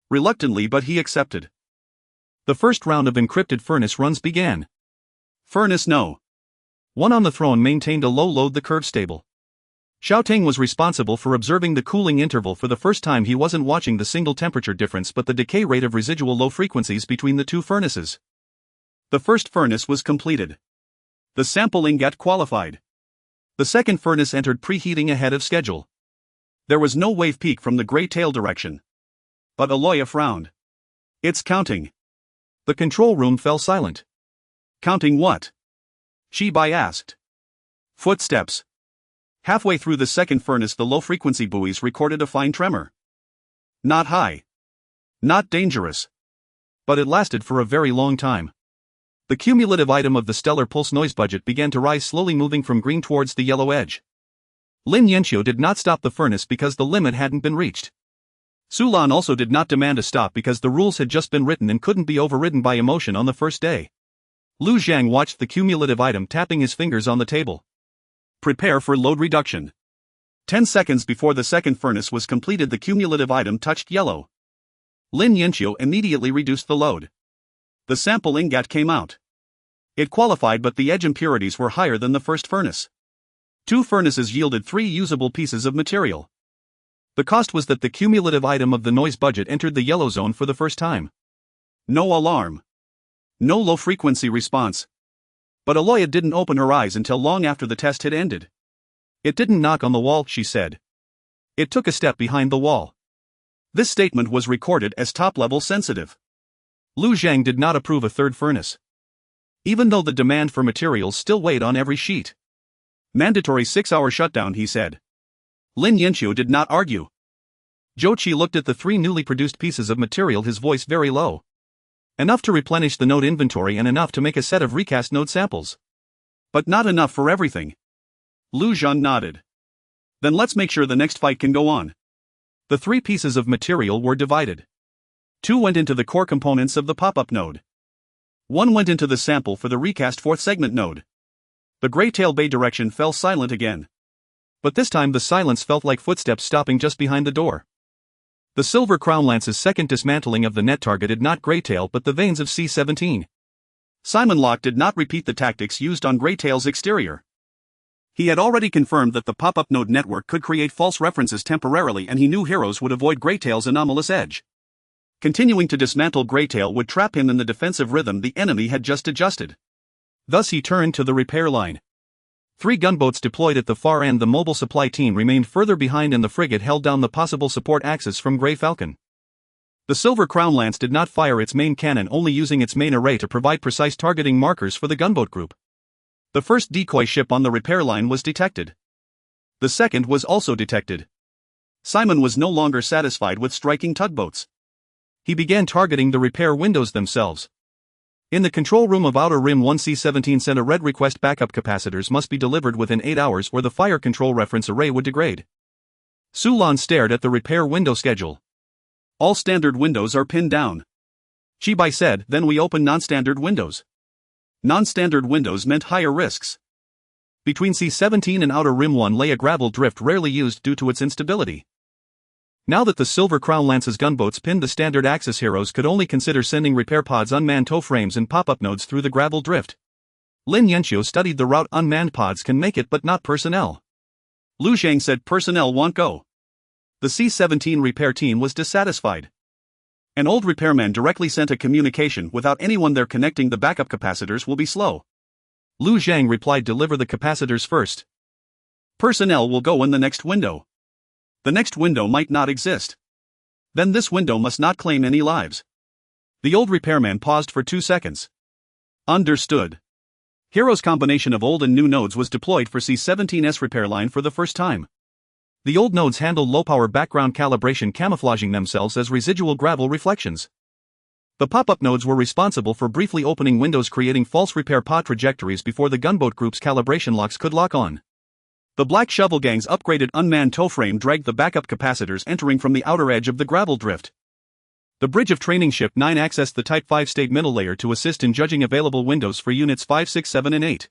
Reluctantly, but he accepted. The first round of encrypted furnace runs began. Furnace No. 1 on the throne maintained a low load, the curve stable. Xiaoting was responsible for observing the cooling interval. For the first time he wasn't watching the single temperature difference but the decay rate of residual low frequencies between the 2 furnaces. The first furnace was completed. The sample ingot qualified. The second furnace entered preheating ahead of schedule. There was no wave peak from the Greytail direction. But Aloya frowned. "It's counting." The control room fell silent. "Counting what?" Chibai asked. "Footsteps." Halfway through the second furnace the low-frequency buoys recorded a fine tremor. Not high. Not dangerous. But it lasted for a very long time. The cumulative item of the stellar pulse noise budget began to rise, slowly moving from green towards the yellow edge. Lin Yanqiu did not stop the furnace because the limit hadn't been reached. Su Lan also did not demand a stop because the rules had just been written and couldn't be overridden by emotion on the first day. Lu Zhang watched the cumulative item, tapping his fingers on the table. Prepare for load reduction. 10 seconds before the second furnace was completed, the cumulative item touched yellow. Lin Yanqiu immediately reduced the load. The sample ingot came out. It qualified, but the edge impurities were higher than the first furnace. 2 furnaces yielded 3 usable pieces of material. The cost was that the cumulative item of the noise budget entered the yellow zone for the first time. No alarm. No low-frequency response. But Aloya didn't open her eyes until long after the test had ended. It didn't knock on the wall, she said. It took a step behind the wall. This statement was recorded as top-level sensitive. Lu Zhang did not approve a third furnace, even though the demand for materials still weighed on every sheet. Mandatory 6-hour shutdown, he said. Lin Yanqiu did not argue. Zhou Qi looked at the 3 newly produced pieces of material, his voice very low. Enough to replenish the node inventory and enough to make a set of recast node samples. But not enough for everything. Lu Zhan nodded. Then let's make sure the next fight can go on. The 3 pieces of material were divided. 2 went into the core components of the pop-up node. 1 went into the sample for the recast 4th segment node. The Greytail Bay direction fell silent again. But this time the silence felt like footsteps stopping just behind the door. The Silver Crown Lance's second dismantling of the net targeted not Greytail but the veins of C-17. Simon Locke did not repeat the tactics used on Greytail's exterior. He had already confirmed that the pop-up node network could create false references temporarily, and he knew heroes would avoid Greytail's anomalous edge. Continuing to dismantle Greytail would trap him in the defensive rhythm the enemy had just adjusted. Thus he turned to the repair line. 3 gunboats deployed at the far end. The mobile supply team remained further behind and the frigate held down the possible support axis from Grey Falcon. The Silver Crown Lance did not fire its main cannon, only using its main array to provide precise targeting markers for the gunboat group. The first decoy ship on the repair line was detected. The second was also detected. Simon was no longer satisfied with striking tugboats. He began targeting the repair windows themselves. In the control room of Outer Rim 1C-17 sent a red request: backup capacitors must be delivered within 8 hours or the fire control reference array would degrade. Su Lan stared at the repair window schedule. All standard windows are pinned down. Chi Bai said, then we open non-standard windows. Non-standard windows meant higher risks. Between C-17 and Outer Rim 1 lay a gravel drift rarely used due to its instability. Now that the Silver Crown Lance's gunboats pinned the standard axis, heroes could only consider sending repair pods, unmanned tow frames and pop-up nodes through the gravel drift. Lin Yanqiu studied the route. Unmanned pods can make it but not personnel. Lu Zhang said personnel won't go. The C-17 repair team was dissatisfied. An old repairman directly sent a communication: without anyone there connecting the backup capacitors will be slow. Lu Zhang replied, deliver the capacitors first. Personnel will go in the next window. The next window might not exist. Then this window must not claim any lives. The old repairman paused for 2 seconds. Understood. Hero's combination of old and new nodes was deployed for C-17's repair line for the first time. The old nodes handled low-power background calibration, camouflaging themselves as residual gravel reflections. The pop-up nodes were responsible for briefly opening windows, creating false repair pod trajectories before the gunboat group's calibration locks could lock on. The Black Shovel Gang's upgraded unmanned tow frame dragged the backup capacitors, entering from the outer edge of the gravel drift. The Bridge of Training Ship 9 accessed the Type 5 state middle layer to assist in judging available windows for Units 5, 6, 7 and 8.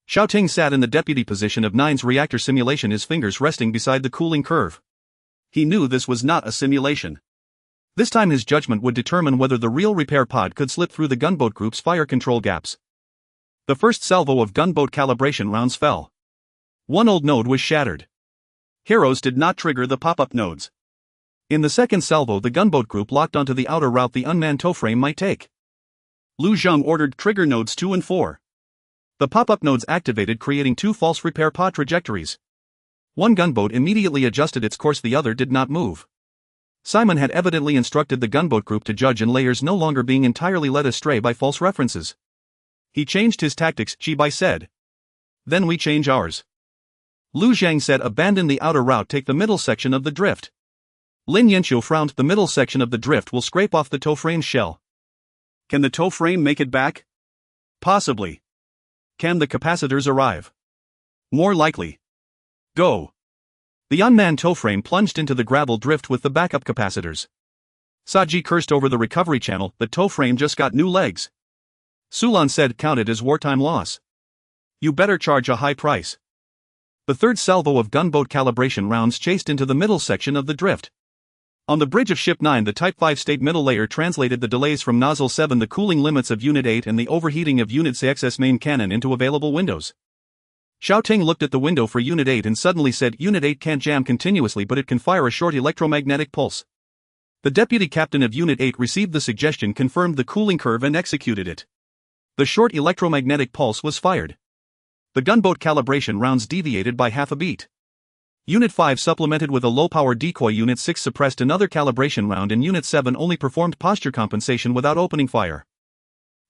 Xiaoting sat in the deputy position of 9's reactor simulation, his fingers resting beside the cooling curve. He knew this was not a simulation. This time his judgment would determine whether the real repair pod could slip through the gunboat group's fire control gaps. The first salvo of gunboat calibration rounds fell. 1 old node was shattered. Heroes did not trigger the pop-up nodes. In the second salvo, the gunboat group locked onto the outer route the unmanned tow frame might take. Lu Zhang ordered trigger nodes 2 and 4. The pop-up nodes activated, creating 2 false repair pod trajectories. 1 gunboat immediately adjusted its course, the other did not move. Simon had evidently instructed the gunboat group to judge in layers, no longer being entirely led astray by false references. He changed his tactics, Chi Bai said. Then we change ours. Lu Zhang said, abandon the outer route, take the middle section of the drift. Lin Yanqiu frowned. The middle section of the drift will scrape off the tow frame's shell. Can the tow frame make it back? Possibly. Can the capacitors arrive? More likely. Go. The unmanned tow frame plunged into the gravel drift with the backup capacitors. Saji cursed over the recovery channel. The tow frame just got new legs. Sulan said, counted as wartime loss. You better charge a high price. The third salvo of gunboat calibration rounds chased into the middle section of the drift. On the bridge of Ship 9, the Type 5 state middle layer translated the delays from Nozzle 7, the cooling limits of Unit 8, and the overheating of Unit 6's main cannon into available windows. Xiaoting looked at the window for Unit 8 and suddenly said, Unit 8 can't jam continuously, but it can fire a short electromagnetic pulse. The deputy captain of Unit 8 received the suggestion, confirmed the cooling curve, and executed it. The short electromagnetic pulse was fired. The gunboat calibration rounds deviated by half a beat. Unit 5 supplemented with a low-power decoy. Unit 6 suppressed another calibration round, and Unit 7 only performed posture compensation without opening fire.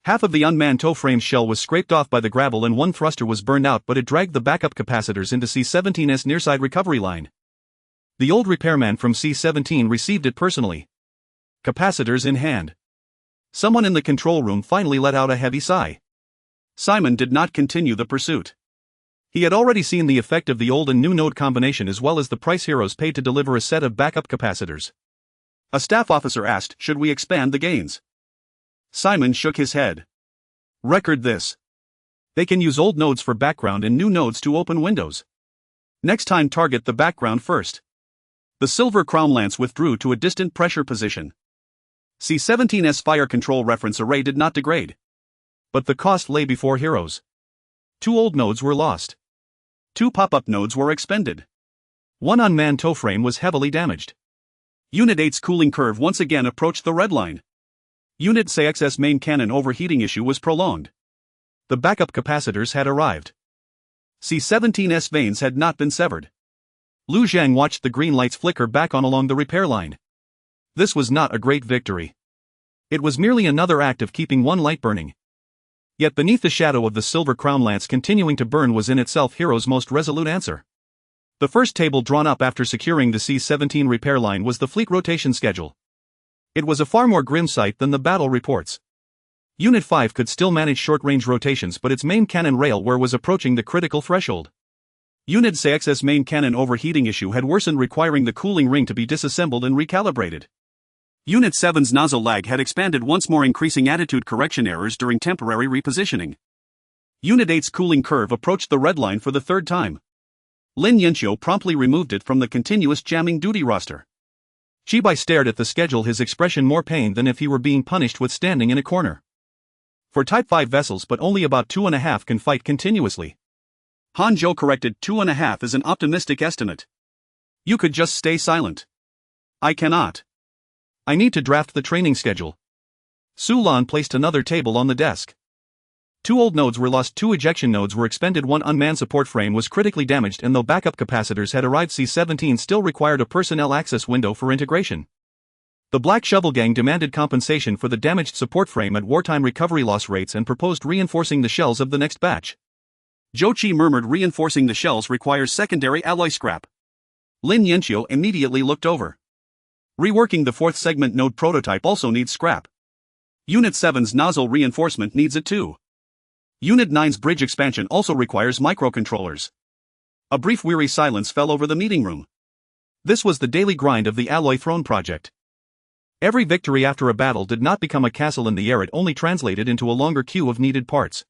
Half of the unmanned tow frame's shell was scraped off by the gravel and one thruster was burned out, but it dragged the backup capacitors into C-17's nearside recovery line. The old repairman from C-17 received it personally. Capacitors in hand. Someone in the control room finally let out a heavy sigh. Simon did not continue the pursuit. He had already seen the effect of the old and new node combination, as well as the price heroes paid to deliver a set of backup capacitors. A staff officer asked, should we expand the gains? Simon shook his head. Record this. They can use old nodes for background and new nodes to open windows. Next time, target the background first. The silver crown lance withdrew to a distant pressure position. C-17's fire control reference array did not degrade. But the cost lay before heroes. 2 old nodes were lost. 2 pop-up nodes were expended. 1 unmanned tow frame was heavily damaged. Unit 8's cooling curve once again approached the red line. Unit 6's main cannon overheating issue was prolonged. The backup capacitors had arrived. C-17's vanes had not been severed. Lu Zhang watched the green lights flicker back on along the repair line. This was not a great victory. It was merely another act of keeping one light burning. Yet beneath the shadow of the silver crown lance continuing to burn was in itself Hero's most resolute answer. The first table drawn up after securing the C-17 repair line was the fleet rotation schedule. It was a far more grim sight than the battle reports. Unit 5 could still manage short-range rotations, but its main cannon rail wear was approaching the critical threshold. Unit 6's main cannon overheating issue had worsened, requiring the cooling ring to be disassembled and recalibrated. Unit 7's nozzle lag had expanded once more, increasing attitude correction errors during temporary repositioning. Unit 8's cooling curve approached the red line for the third time. Lin Yanqiu promptly removed it from the continuous jamming duty roster. Chibai stared at the schedule, his expression more pained than if he were being punished with standing in a corner. For Type 5 vessels, but only about 2.5 can fight continuously. Hanzhou corrected. 2.5 is an optimistic estimate. You could just stay silent. I cannot. I need to draft the training schedule. Sulan placed another table on the desk. 2 old nodes were lost, 2 ejection nodes were expended, 1 unmanned support frame was critically damaged, and though backup capacitors had arrived, C-17 still required a personnel access window for integration. The Black Shovel Gang demanded compensation for the damaged support frame at wartime recovery loss rates and proposed reinforcing the shells of the next batch. Zhou Qi murmured, reinforcing the shells requires secondary alloy scrap. Lin Yanqiu immediately looked over. Reworking the 4th segment node prototype also needs scrap. Unit 7's nozzle reinforcement needs it too. Unit 9's bridge expansion also requires microcontrollers. A brief weary silence fell over the meeting room. This was the daily grind of the Alloy Throne project. Every victory after a battle did not become a castle in the air, it only translated into a longer queue of needed parts.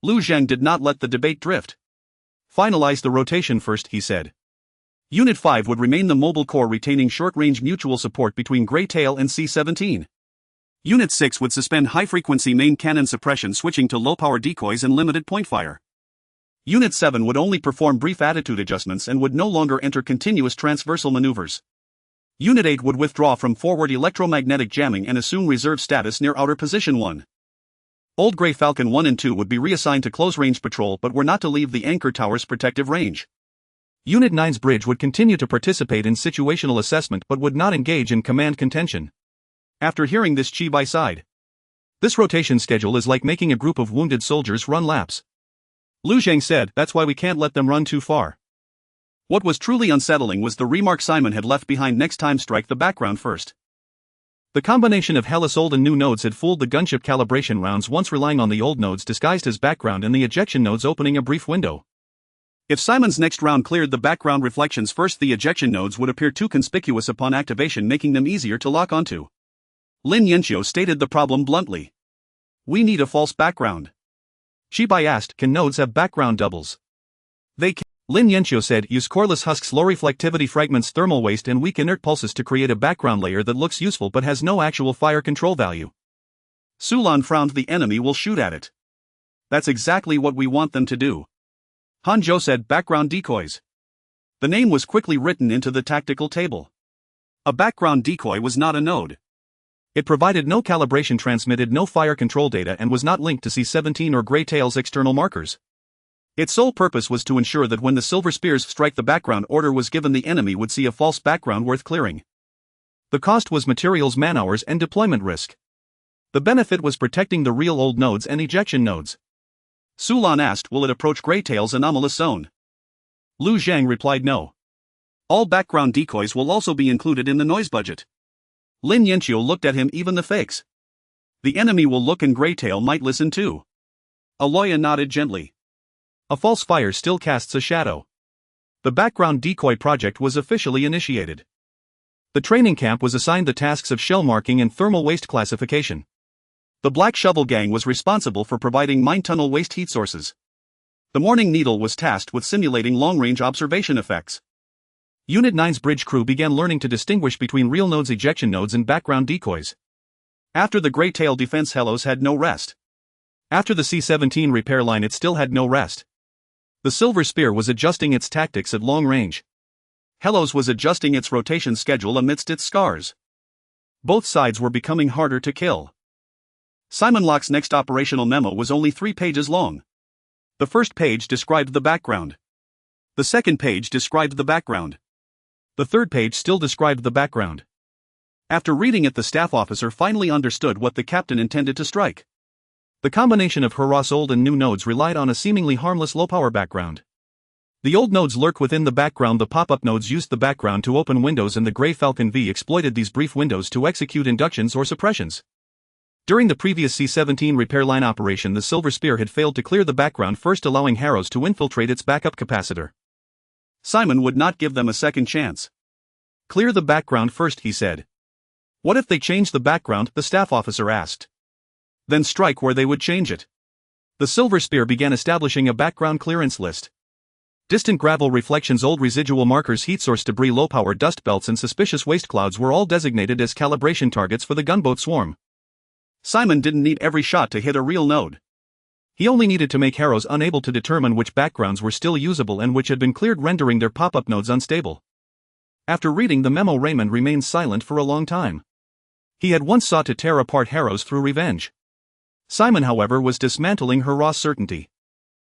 Lu Zhang did not let the debate drift. Finalize the rotation first, he said. Unit 5 would remain the mobile core, retaining short-range mutual support between Grey Tail and C-17. Unit 6 would suspend high-frequency main cannon suppression, switching to low-power decoys and limited point fire. Unit 7 would only perform brief attitude adjustments and would no longer enter continuous transversal maneuvers. Unit 8 would withdraw from forward electromagnetic jamming and assume reserve status near outer position 1. Old Grey Falcon 1 and 2 would be reassigned to close-range patrol but were not to leave the anchor tower's protective range. Unit 9's bridge would continue to participate in situational assessment but would not engage in command contention. After hearing this, Chibai sighed. This rotation schedule is like making a group of wounded soldiers run laps. Lu Zhang said, that's why we can't let them run too far. What was truly unsettling was the remark Simon had left behind: next time strike the background first. The combination of Hellas' old and new nodes had fooled the gunship calibration rounds, once relying on the old nodes disguised as background and the ejection nodes opening a brief window. If Simon's next round cleared the background reflections first, the ejection nodes would appear too conspicuous upon activation, making them easier to lock onto. Lin Yanqiu stated the problem bluntly. We need a false background. Shibai asked, can nodes have background doubles? They can. Lin Yanqiu said, use coreless husks, low reflectivity fragments, thermal waste and weak inert pulses to create a background layer that looks useful but has no actual fire control value. Sulan frowned. The enemy will shoot at it. That's exactly what we want them to do. Hanzhou said, background decoys. The name was quickly written into the tactical table. A background decoy was not a node. It provided no calibration, transmitted no fire control data, and was not linked to C-17 or Grey Tail's external markers. Its sole purpose was to ensure that when the silver spears strike the background order was given, the enemy would see a false background worth clearing. The cost was materials, man-hours, and deployment risk. The benefit was protecting the real old nodes and ejection nodes. Sulan asked, will it approach Grey Tail's anomalous zone? Lu Zhang replied no. All background decoys will also be included in the noise budget. Lin Yanqiu looked at him. Even the fakes. The enemy will look, and Grey Tail might listen too. Aloya nodded gently. A false fire still casts a shadow. The background decoy project was officially initiated. The training camp was assigned the tasks of shell marking and thermal waste classification. The Black Shovel Gang was responsible for providing mine tunnel waste heat sources. The Morning Needle was tasked with simulating long-range observation effects. Unit 9's bridge crew began learning to distinguish between real nodes, ejection nodes, and background decoys. After the Grey Tail defense, Hellas had no rest. After the C-17 repair line, it still had no rest. The Silver Spear was adjusting its tactics at long range. Hellas was adjusting its rotation schedule amidst its scars. Both sides were becoming harder to kill. Simon Locke's next operational memo was only 3 pages long. The first page described the background. The second page described the background. The third page still described the background. After reading it, the staff officer finally understood what the captain intended to strike. The combination of Hera's old and new nodes relied on a seemingly harmless low-power background. The old nodes lurk within the background. The pop-up nodes used the background to open windows, and the Grey Falcon V exploited these brief windows to execute inductions or suppressions. During the previous C-17 repair line operation, the Silver Spear had failed to clear the background first, allowing Heros to infiltrate its backup capacitor. Simon would not give them a second chance. Clear the background first, he said. What if they change the background? The staff officer asked. Then strike where they would change it. The Silver Spear began establishing a background clearance list. Distant gravel reflections, old residual markers, heat source debris, low-power dust belts, and suspicious waste clouds were all designated as calibration targets for the gunboat swarm. Simon didn't need every shot to hit a real node. He only needed to make Heros unable to determine which backgrounds were still usable and which had been cleared, rendering their pop-up nodes unstable. After reading the memo, Raymond remained silent for a long time. He had once sought to tear apart Heros through revenge. Simon, however, was dismantling her raw certainty.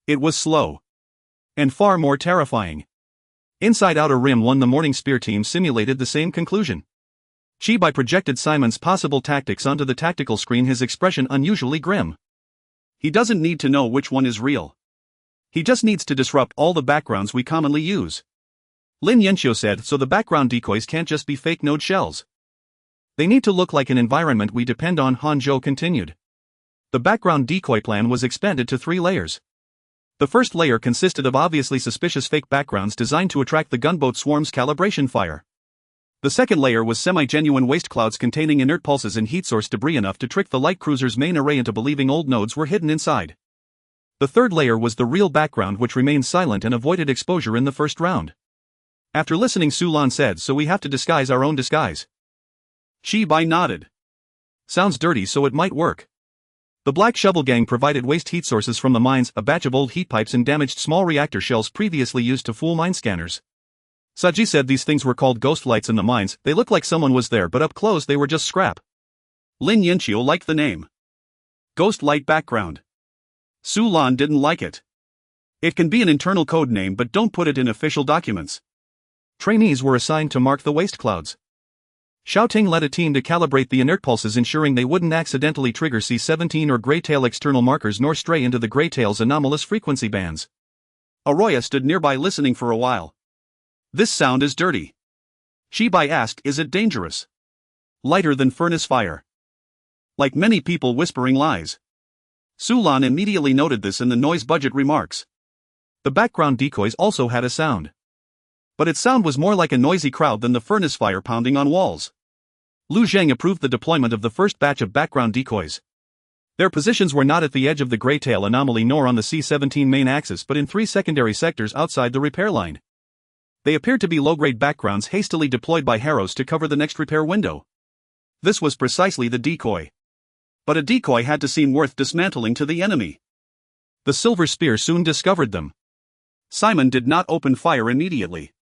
It was slow. And far more terrifying. Inside Outer Rim 1, the Morning Spear team simulated the same conclusion. Shibai projected Simon's possible tactics onto the tactical screen, his expression unusually grim. He doesn't need to know which one is real. He just needs to disrupt all the backgrounds we commonly use. Lin Yanqiu said, so the background decoys can't just be fake node shells. They need to look like an environment we depend on, Hanzhou continued. The background decoy plan was expanded to 3 layers. The first layer consisted of obviously suspicious fake backgrounds designed to attract the gunboat swarm's calibration fire. The second layer was semi-genuine waste clouds containing inert pulses and heat source debris enough to trick the light cruiser's main array into believing old nodes were hidden inside. The third layer was the real background, which remained silent and avoided exposure in the first round. After listening, Sulan said, so we have to disguise our own disguise. Shibai nodded. Sounds dirty, so it might work. The Black Shovel Gang provided waste heat sources from the mines, a batch of old heat pipes and damaged small reactor shells previously used to fool mine scanners. Saji said these things were called ghost lights in the mines. They looked like someone was there, but up close they were just scrap. Lin Yanqiu liked the name. Ghost light background. Sulan didn't like it. It can be an internal code name, but don't put it in official documents. Trainees were assigned to mark the waste clouds. Xiaoting led a team to calibrate the inert pulses, ensuring they wouldn't accidentally trigger C-17 or Grey Tail external markers nor stray into the Grey Tail's anomalous frequency bands. Arroya stood nearby listening for a while. This sound is dirty. Shibai asked, is it dangerous? Lighter than furnace fire. Like many people whispering lies. Sulan immediately noted this in the noise budget remarks. The background decoys also had a sound. But its sound was more like a noisy crowd than the furnace fire pounding on walls. Lu Zhang approved the deployment of the first batch of background decoys. Their positions were not at the edge of the Grey Tail anomaly nor on the C-17 main axis but in 3 secondary sectors outside the repair line. They appeared to be low-grade backgrounds hastily deployed by Harrows to cover the next repair window. This was precisely the decoy. But a decoy had to seem worth dismantling to the enemy. The Silver Spear soon discovered them. Simon did not open fire immediately.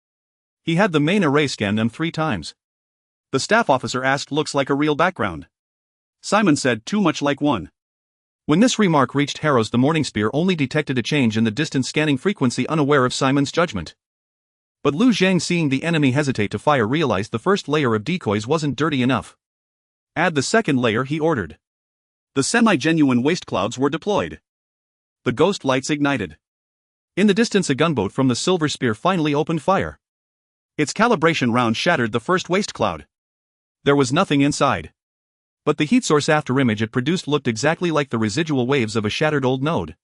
He had the main array scan them 3 times. The staff officer asked, looks like a real background. Simon said, too much like one. When this remark reached Harrows, the Morning Spear only detected a change in the distance scanning frequency, unaware of Simon's judgment. But Lu Zhang, seeing the enemy hesitate to fire, realized the first layer of decoys wasn't dirty enough. Add the second layer, he ordered. The semi-genuine waste clouds were deployed. The ghost lights ignited. In the distance, a gunboat from the Silver Spear finally opened fire. Its calibration round shattered the first waste cloud. There was nothing inside. But the heat source after image it produced looked exactly like the residual waves of a shattered old node.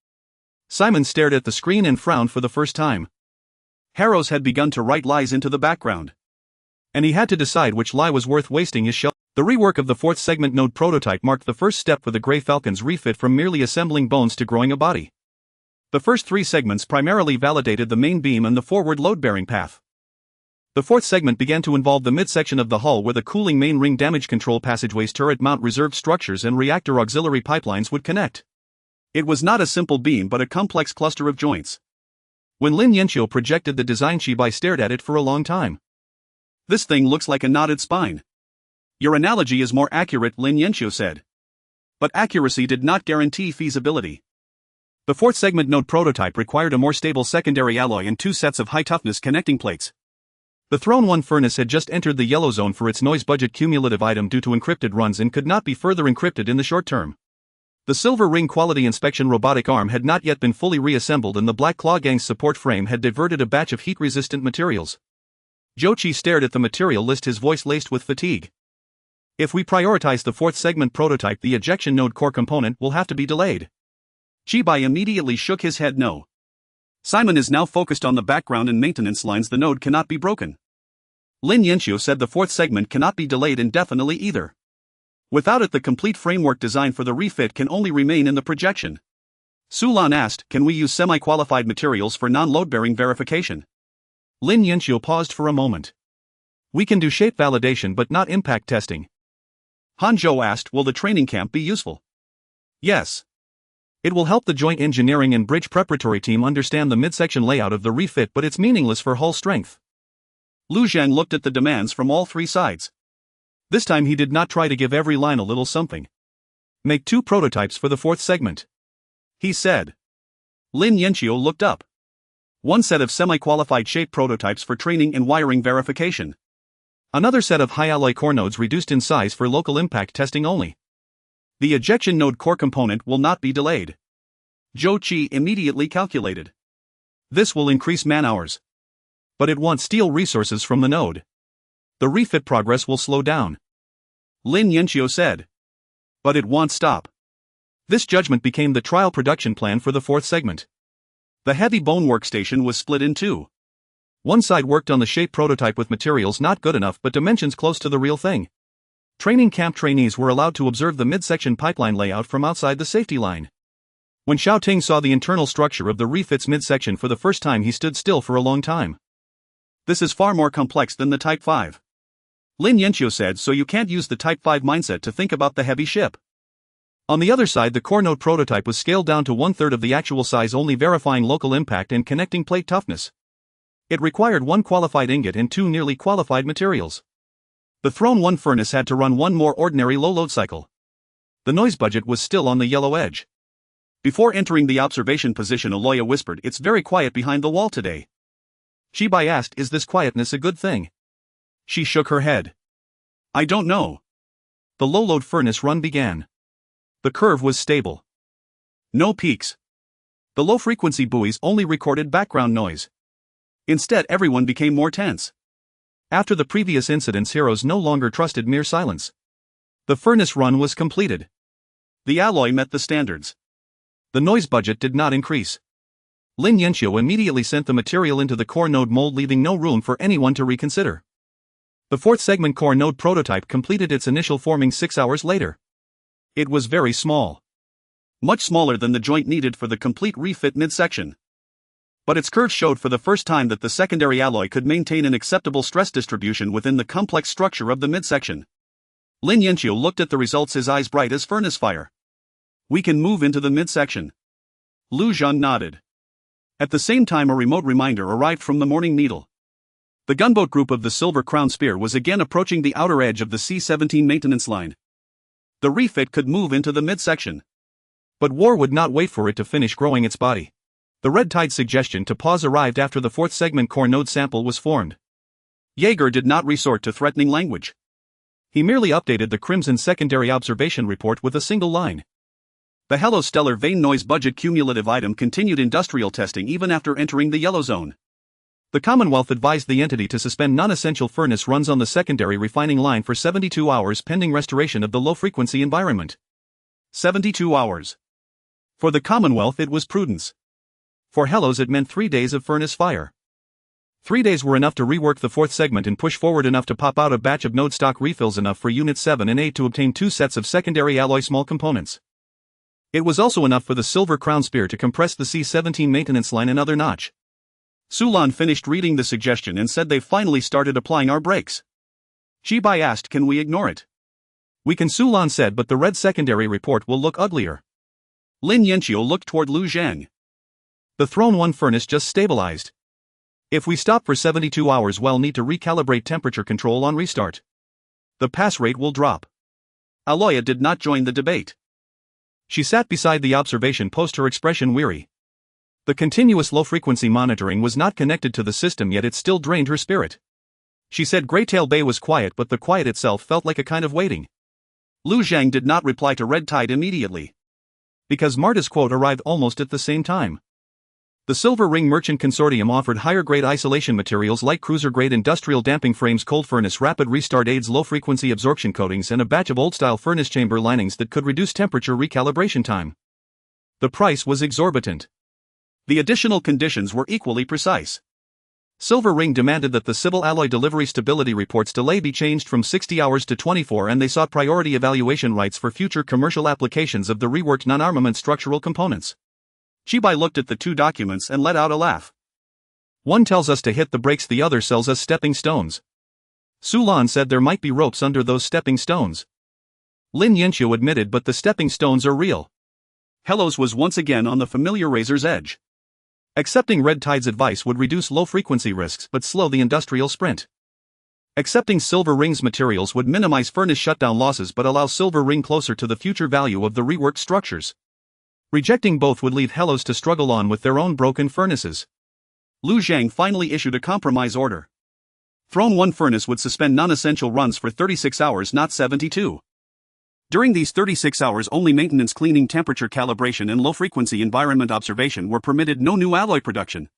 Simon stared at the screen and frowned for the first time. Harrows had begun to write lies into the background. And he had to decide which lie was worth wasting his shell. The rework of the 4th segment node prototype marked the first step for the Grey Falcon's refit from merely assembling bones to growing a body. The first 3 segments primarily validated the main beam and the forward load-bearing path. The 4th segment began to involve the midsection of the hull, where the cooling main ring, damage control passageways, turret mount reserve structures and reactor auxiliary pipelines would connect. It was not a simple beam but a complex cluster of joints. When Lin Yanqiu projected the design, Shibai stared at it for a long time. This thing looks like a knotted spine. Your analogy is more accurate, Lin Yanqiu said. But accuracy did not guarantee feasibility. The 4th segment node prototype required a more stable secondary alloy and 2 sets of high-toughness connecting plates. The Throne 1 furnace had just entered the yellow zone for its noise budget cumulative item due to encrypted runs and could not be further encrypted in the short term. The Silver Ring quality inspection robotic arm had not yet been fully reassembled, and the Black Claw Gang's support frame had diverted a batch of heat-resistant materials. Zhou stared at the material list, his voice laced with fatigue. If we prioritize the 4th segment prototype, the ejection node core component will have to be delayed. Shibai immediately shook his head no. Simon is now focused on the background and maintenance lines. The node cannot be broken. Lin Yanqiu said the 4th segment cannot be delayed indefinitely either. Without it, the complete framework design for the refit can only remain in the projection. Sulan asked, can we use semi-qualified materials for non-load-bearing verification? Lin Yanqiu paused for a moment. We can do shape validation but not impact testing. Hanzhou asked, will the training camp be useful? Yes. It will help the joint engineering and bridge preparatory team understand the midsection layout of the refit, but it's meaningless for hull strength. Lu Zhang looked at the demands from all 3 sides. This time he did not try to give every line a little something. Make 2 prototypes for the 4th segment, he said. Lin Yanqiu looked up. 1 set of semi-qualified shape prototypes for training and wiring verification. Another set of high alloy core nodes reduced in size for local impact testing only. The ejection node core component will not be delayed. Zhou immediately calculated. This will increase man-hours. But it won't steal resources from the node. The refit progress will slow down. Lin Yanqiu said. But it won't stop. This judgment became the trial production plan for the 4th segment. The heavy bone workstation was split in 2. One side worked on the shape prototype with materials not good enough but dimensions close to the real thing. Training camp trainees were allowed to observe the midsection pipeline layout from outside the safety line. When Xiao Ting saw the internal structure of the refit's midsection for the first time, he stood still for a long time. This is far more complex than the Type 5. Lin Yanqiu said, so you can't use the Type 5 mindset to think about the heavy ship. On the other side, the core node prototype was scaled down to 1/3 of the actual size, only verifying local impact and connecting plate toughness. It required 1 qualified ingot and 2 nearly qualified materials. The Throne 1 furnace had to run 1 more ordinary low-load cycle. The noise budget was still on the yellow edge. Before entering the observation position, Aloya whispered, it's very quiet behind the wall today. Shibai asked, is this quietness a good thing? She shook her head. I don't know. The low-load furnace run began. The curve was stable. No peaks. The low-frequency buoys only recorded background noise. Instead, everyone became more tense. After the previous incidents, heroes no longer trusted mere silence. The furnace run was completed. The alloy met the standards. The noise budget did not increase. Lin Yanxiu immediately sent the material into the core node mold, leaving no room for anyone to reconsider. The fourth segment core node prototype completed its initial forming 6 hours later. It was very small. Much smaller than the joint needed for the complete refit midsection. But its curve showed for the first time that the secondary alloy could maintain an acceptable stress distribution within the complex structure of the midsection. Lin Yanxiu looked at the results, his eyes bright as furnace fire. We can move into the midsection. Lu Zhan nodded. At the same time, a remote reminder arrived from the Morning Needle. The gunboat group of the Silver Crown Spear was again approaching the outer edge of the C-17 maintenance line. The refit could move into the midsection. But war would not wait for it to finish growing its body. The Red Tide suggestion to pause arrived after the fourth segment core node sample was formed. Jaeger did not resort to threatening language. He merely updated the Crimson secondary observation report with a single line. The Hello Stellar Vein Noise Budget cumulative item continued industrial testing even after entering the yellow zone. The Commonwealth advised the entity to suspend non-essential furnace runs on the secondary refining line for 72 hours pending restoration of the low-frequency environment. 72 hours. For the Commonwealth it was prudence. For Hellos it meant 3 days of furnace fire. 3 days were enough to rework the fourth segment and push forward enough to pop out a batch of node stock refills, enough for Units 7 and 8 to obtain 2 sets of secondary alloy small components. It was also enough for the Silver Crown Spear to compress the C-17 maintenance line another notch. Sulan finished reading the suggestion and said, they've finally started applying our brakes. Jibai asked, can we ignore it? We can, Sulan said, but the red secondary report will look uglier. Lin Yanxiu looked toward Lu Zhang. The Throne 1 furnace just stabilized. If we stop for 72 hours, we'll need to recalibrate temperature control on restart. The pass rate will drop. Aloya did not join the debate. She sat beside the observation post, her expression weary. The continuous low-frequency monitoring was not connected to the system yet, it still drained her spirit. She said Greytail Bay was quiet, but the quiet itself felt like a kind of waiting. Lu Zhang did not reply to Red Tide immediately. Because Marta's quote arrived almost at the same time. The Silver Ring Merchant Consortium offered higher-grade isolation materials like cruiser-grade industrial damping frames, cold furnace rapid restart aids, low-frequency absorption coatings, and a batch of old-style furnace chamber linings that could reduce temperature recalibration time. The price was exorbitant. The additional conditions were equally precise. Silver Ring demanded that the civil alloy delivery stability report's delay be changed from 60 hours to 24, and they sought priority evaluation rights for future commercial applications of the reworked non-armament structural components. Chibai looked at the 2 documents and let out a laugh. One tells us to hit the brakes, the other sells us stepping stones. Sulan said there might be ropes under those stepping stones. Lin Yanxiu admitted, but the stepping stones are real. Hellos was once again on the familiar razor's edge. Accepting Red Tide's advice would reduce low-frequency risks but slow the industrial sprint. Accepting Silver Ring's materials would minimize furnace shutdown losses but allow Silver Ring closer to the future value of the reworked structures. Rejecting both would leave Hellos to struggle on with their own broken furnaces. Lu Zhang finally issued a compromise order. Throne 1 furnace would suspend non-essential runs for 36 hours, not 72. During these 36 hours, only maintenance, cleaning, temperature calibration, and low-frequency environment observation were permitted, no new alloy production.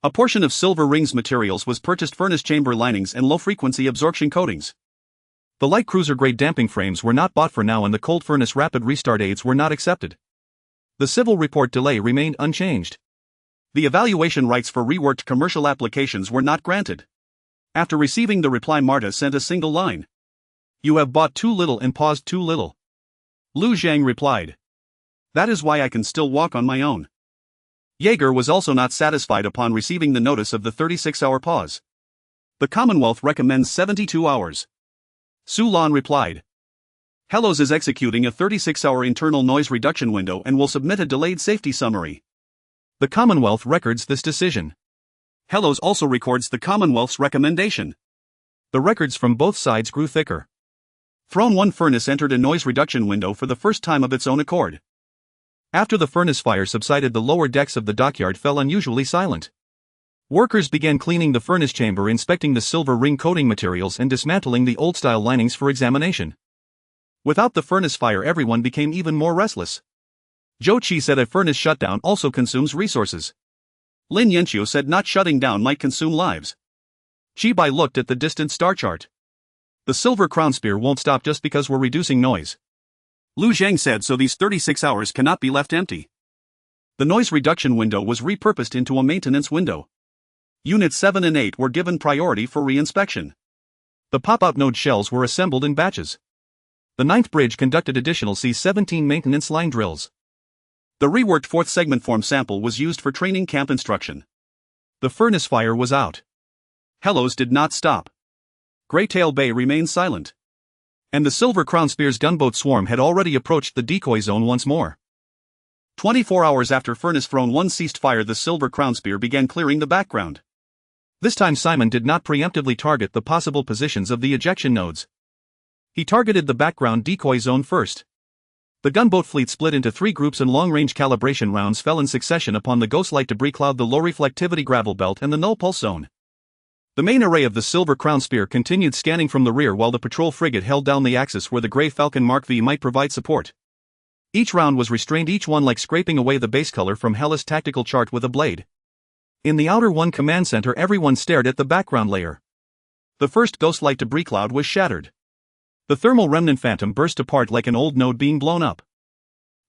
A portion of Silver Ring's materials was purchased, furnace chamber linings and low-frequency absorption coatings. The light cruiser-grade damping frames were not bought for now, and the cold furnace rapid restart aids were not accepted. The civil report delay remained unchanged. The evaluation rights for reworked commercial applications were not granted. After receiving the reply, Marta sent a single line. You have bought too little and paused too little. Lu Zhang replied. That is why I can still walk on my own. Jaeger was also not satisfied upon receiving the notice of the 36-hour pause. The Commonwealth recommends 72 hours. Sulan replied. Hellos is executing a 36-hour internal noise reduction window and will submit a delayed safety summary. The Commonwealth records this decision. Hellos also records the Commonwealth's recommendation. The records from both sides grew thicker. Throne 1 furnace entered a noise reduction window for the first time of its own accord. After the furnace fire subsided, the lower decks of the dockyard fell unusually silent. Workers began cleaning the furnace chamber, inspecting the Silver Ring coating materials, and dismantling the old-style linings for examination. Without the furnace fire, everyone became even more restless. Zhou Qi said a furnace shutdown also consumes resources. Lin Yanqiu said not shutting down might consume lives. Chibai looked at the distant star chart. The silver crown spear won't stop just because we're reducing noise. Lu Zhang said so these 36 hours cannot be left empty. The noise reduction window was repurposed into a maintenance window. Units 7 and 8 were given priority for re-inspection. The pop-out node shells were assembled in batches. The 9th bridge conducted additional C-17 maintenance line drills. The reworked 4th segment form sample was used for training camp instruction. The furnace fire was out. Hellos did not stop. Greytail Bay remained silent. And the Silver Crown Spear's gunboat swarm had already approached the decoy zone once more. 24 hours after Furnace Throne 1 ceased fire, the Silver Crown Spear began clearing the background. This time Simon did not preemptively target the possible positions of the ejection nodes. He targeted the background decoy zone first. The gunboat fleet split into 3 groups and long-range calibration rounds fell in succession upon the ghost-like debris cloud, the low-reflectivity gravel belt, and the null pulse zone. The main array of the Silver Crown Spear continued scanning from the rear while the patrol frigate held down the axis where the Grey Falcon Mark V might provide support. Each round was restrained, each one like scraping away the base color from Hellas' tactical chart with a blade. In the outer one command center, everyone stared at the background layer. The first ghost-like debris cloud was shattered. The thermal remnant phantom burst apart like an old node being blown up.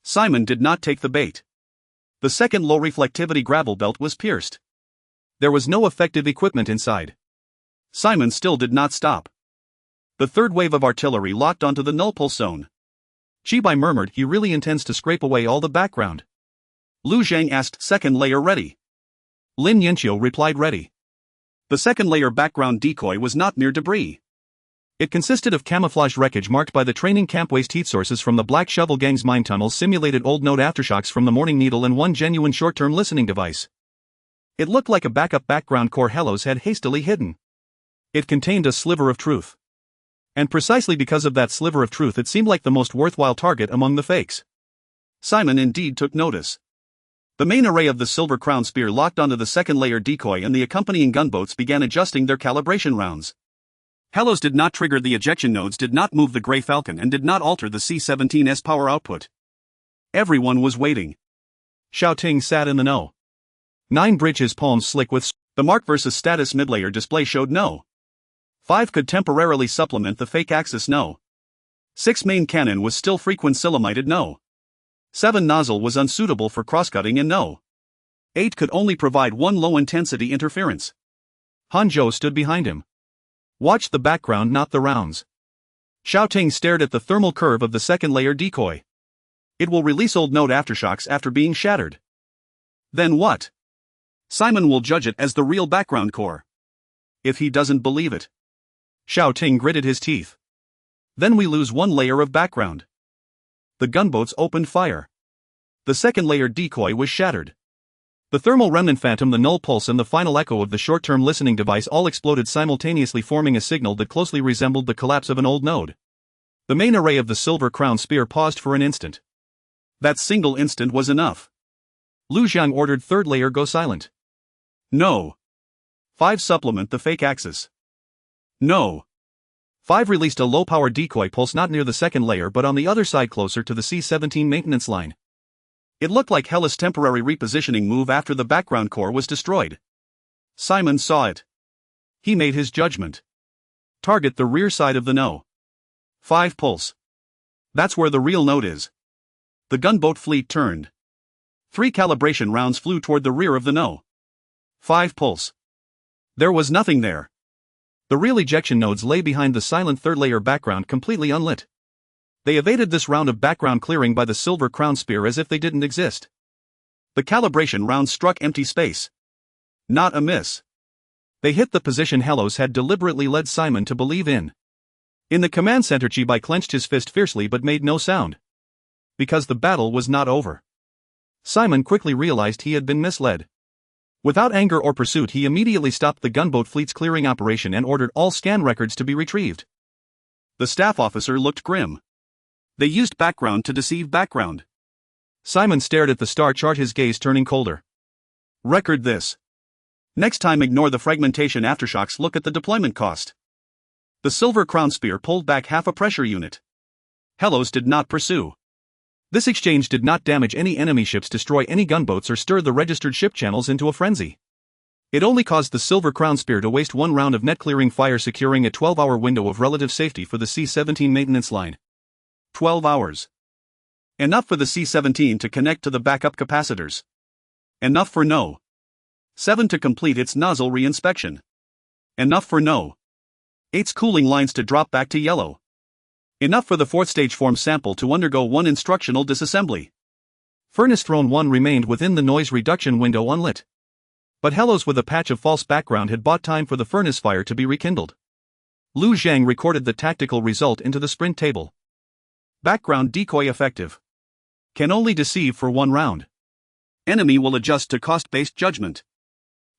Simon did not take the bait. The second low-reflectivity gravel belt was pierced. There was no effective equipment inside. Simon still did not stop. The third wave of artillery locked onto the null pulse zone. Chibai murmured, he really intends to scrape away all the background. Lu Zhang asked, second layer ready? Lin Yanqiu replied, ready. The second layer background decoy was not mere debris. It consisted of camouflaged wreckage marked by the training camp waste heat sources from the Black Shovel Gang's mine tunnels, simulated old node aftershocks from the Morning Needle, and one genuine short-term listening device. It looked like a backup background core Hellos had hastily hidden. It contained a sliver of truth. And precisely because of that sliver of truth, it seemed like the most worthwhile target among the fakes. Simon indeed took notice. The main array of the Silver Crown Spear locked onto the second layer decoy, and the accompanying gunboats began adjusting their calibration rounds. Hellos did not trigger the ejection nodes, did not move the Grey Falcon, and did not alter the C-17's power output. Everyone was waiting. Xiao Ting sat in the know. 9 bridge, his palms slick with the mark versus status midlayer display showed no. 5 could temporarily supplement the fake axis no. 6 main cannon was still frequent silimited no. 7 nozzle was unsuitable for crosscutting and no. 8 could only provide 1 low-intensity interference. Hanzhou stood behind him. Watch the background, not the rounds. Xiao Ting stared at the thermal curve of the second layer decoy. It will release old node aftershocks after being shattered. Then what? Simon will judge it as the real background core. If he doesn't believe it. Xiao Ting gritted his teeth. Then we lose 1 layer of background. The gunboats opened fire. The second layer decoy was shattered. The thermal remnant phantom, the null pulse, and the final echo of the short-term listening device all exploded simultaneously, forming a signal that closely resembled the collapse of an old node. The main array of the Silver Crown Spear paused for an instant. That single instant was enough. Lu Zhang ordered third layer go silent. No. 5 supplement the fake axis. No. 5 released a low-power decoy pulse not near the second layer but on the other side closer to the C-17 maintenance line. It looked like Hellas' temporary repositioning move after the background core was destroyed. Simon saw it. He made his judgment. Target the rear side of the no. 5 pulse. That's where the real node is. The gunboat fleet turned. 3 calibration rounds flew toward the rear of the no. 5 pulse. There was nothing there. The real ejection nodes lay behind the silent third layer background, completely unlit. They evaded this round of background clearing by the Silver Crown Spear as if they didn't exist. The calibration rounds struck empty space. Not a miss. They hit the position Hellos had deliberately led Simon to believe in. In the command center, Chibai clenched his fist fiercely but made no sound. Because the battle was not over. Simon quickly realized he had been misled. Without anger or pursuit, he immediately stopped the gunboat fleet's clearing operation and ordered all scan records to be retrieved. The staff officer looked grim. They used background to deceive background. Simon stared at the star chart, his gaze turning colder. Record this. Next time ignore the fragmentation aftershocks, look at the deployment cost. The Silver Crown Spear pulled back half a pressure unit. Hellos did not pursue. This exchange did not damage any enemy ships, destroy any gunboats, or stir the registered ship channels into a frenzy. It only caused the Silver Crown Spear to waste one round of net-clearing fire, securing a 12-hour window of relative safety for the C-17 maintenance line. 12 hours. Enough for the C-17 to connect to the backup capacitors. Enough for No. 7 to complete its nozzle reinspection. Enough for No. 8's cooling lines to drop back to yellow. Enough for the fourth stage form sample to undergo one instructional disassembly. Furnace Throne 1 remained within the noise reduction window unlit. But Hellos with a patch of false background had bought time for the furnace fire to be rekindled. Lu Zhang recorded the tactical result into the sprint table. Background decoy effective. Can only deceive for one round. Enemy will adjust to cost-based judgment.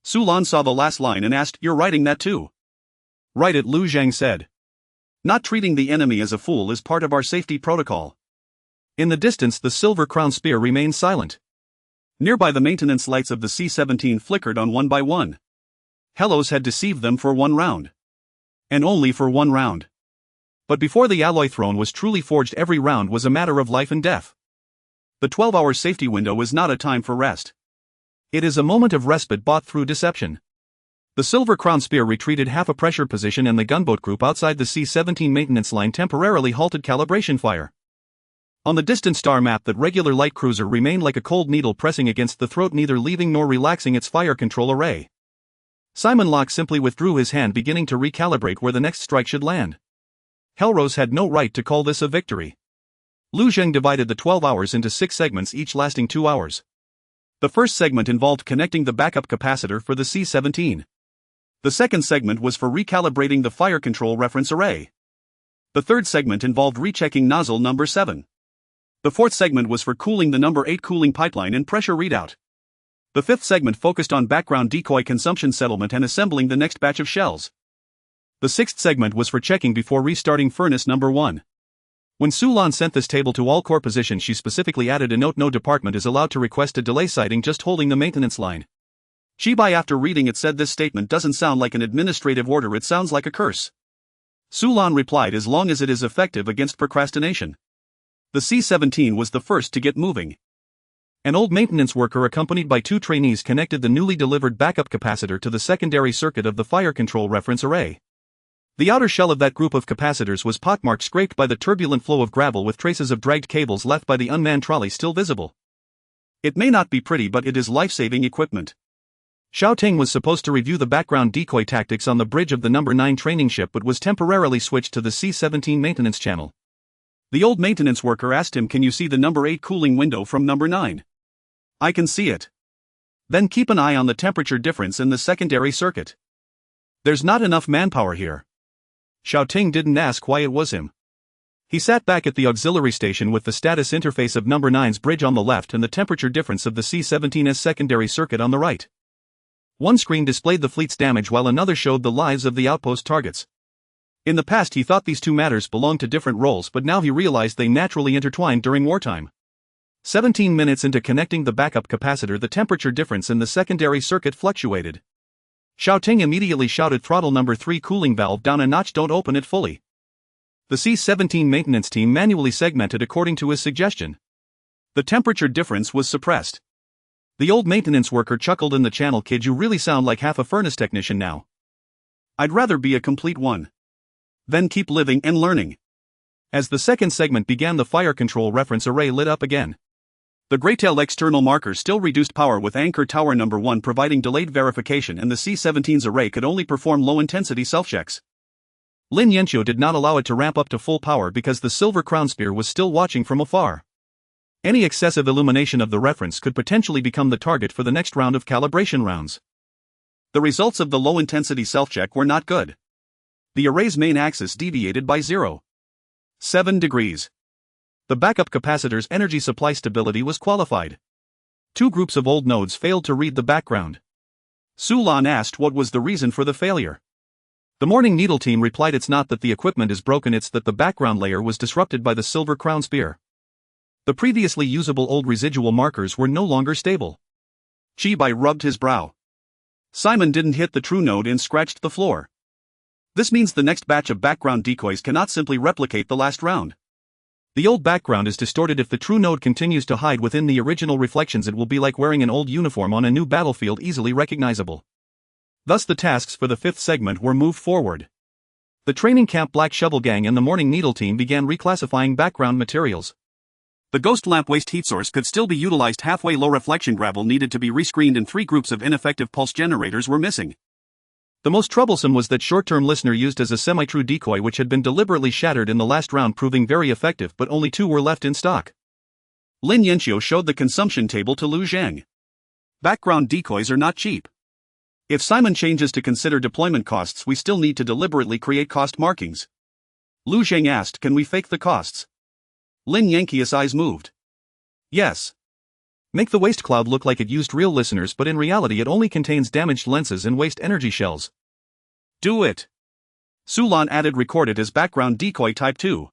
Su Lan saw the last line and asked, "You're writing that too?" "Write it," Lu Zhang said. "Not treating the enemy as a fool is part of our safety protocol." In the distance, the Silver Crown Spear remained silent. Nearby, the maintenance lights of the C-17 flickered on one by one. Hellos had deceived them for one round. And only for one round. But before the alloy throne was truly forged, every round was a matter of life and death. The 12-hour safety window is not a time for rest. It is a moment of respite bought through deception. The Silver Crown Spear retreated half a pressure position, and the gunboat group outside the C-17 maintenance line temporarily halted calibration fire. On the distant star map, that regular light cruiser remained like a cold needle pressing against the throat, neither leaving nor relaxing its fire control array. Simon Locke simply withdrew his hand, beginning to recalibrate where the next strike should land. Hellrose had no right to call this a victory. Lu Zheng divided the 12 hours into 6 segments, each lasting 2 hours. The first segment involved connecting the backup capacitor for the C-17. The second segment was for recalibrating the fire control reference array. The third segment involved rechecking nozzle number 7. The fourth segment was for cooling the number 8 cooling pipeline and pressure readout. The fifth segment focused on background decoy consumption settlement and assembling the next batch of shells. The sixth segment was for checking before restarting furnace number 1. When Su Lan sent this table to all core positions, she specifically added a note: "No department is allowed to request a delay citing just holding the maintenance line." Chibai, after reading it, said, "This statement doesn't sound like an administrative order, it sounds like a curse." Su Lan replied, "As long as it is effective against procrastination." The C-17 was the first to get moving. An old maintenance worker accompanied by 2 trainees connected the newly delivered backup capacitor to the secondary circuit of the fire control reference array. The outer shell of that group of capacitors was pockmarked, scraped by the turbulent flow of gravel, with traces of dragged cables left by the unmanned trolley still visible. It may not be pretty, but it is life-saving equipment. Xiao Ting was supposed to review the background decoy tactics on the bridge of the No. 9 training ship, but was temporarily switched to the C-17 maintenance channel. The old maintenance worker asked him, "Can you see the No. 8 cooling window from No. 9? "I can see it." "Then keep an eye on the temperature difference in the secondary circuit. There's not enough manpower here." Xiao Ting didn't ask why it was him. He sat back at the auxiliary station with the status interface of No. 9's bridge on the left and the temperature difference of the C-17's secondary circuit on the right. One screen displayed the fleet's damage while another showed the lives of the outpost targets. In the past, he thought these two matters belonged to different roles, but now he realized they naturally intertwined during wartime. 17 minutes into connecting the backup capacitor, the temperature difference in the secondary circuit fluctuated. Xiao Ting immediately shouted, "Throttle number 3 cooling valve down a notch, don't open it fully." The C-17 maintenance team manually segmented according to his suggestion. The temperature difference was suppressed. The old maintenance worker chuckled in the channel, "Kid, you really sound like half a furnace technician now." "I'd rather be a complete one." "Then keep living and learning." As the second segment began, the fire control reference array lit up again. The Greytail external marker still reduced power, with anchor tower number 1 providing delayed verification, and the C-17's array could only perform low-intensity self-checks. Lin Yanqiu did not allow it to ramp up to full power because the Silver Crown Spear was still watching from afar. Any excessive illumination of the reference could potentially become the target for the next round of calibration rounds. The results of the low-intensity self-check were not good. The array's main axis deviated by 0.7 degrees. The backup capacitor's energy supply stability was qualified. 2 groups of old nodes failed to read the background. Su Lan asked what was the reason for the failure. The Morning Needle team replied, "It's not that the equipment is broken, it's that the background layer was disrupted by the Silver Crown Spear." The previously usable old residual markers were no longer stable. Chibai rubbed his brow. Simon didn't hit the true node and scratched the floor. This means the next batch of background decoys cannot simply replicate the last round. The old background is distorted. If the true node continues to hide within the original reflections, it will be like wearing an old uniform on a new battlefield, easily recognizable. Thus the tasks for the fifth segment were moved forward. The training camp Black Shovel Gang and the Morning Needle team began reclassifying background materials. The ghost lamp waste heat source could still be utilized. Halfway low reflection gravel needed to be rescreened, and 3 groups of ineffective pulse generators were missing. The most troublesome was that short-term listener used as a semi-true decoy, which had been deliberately shattered in the last round, proving very effective, but only 2 were left in stock. Lin Yanxiu showed the consumption table to Lu Zhang. Background decoys are not cheap. If Simon changes to consider deployment costs, we still need to deliberately create cost markings. Lu Zhang asked, can we fake the costs? Lin Yanxiu's eyes moved. Yes. Make the waste cloud look like it used real listeners, but in reality it only contains damaged lenses and waste energy shells. Do it. Sulan added, record it as background decoy type 2.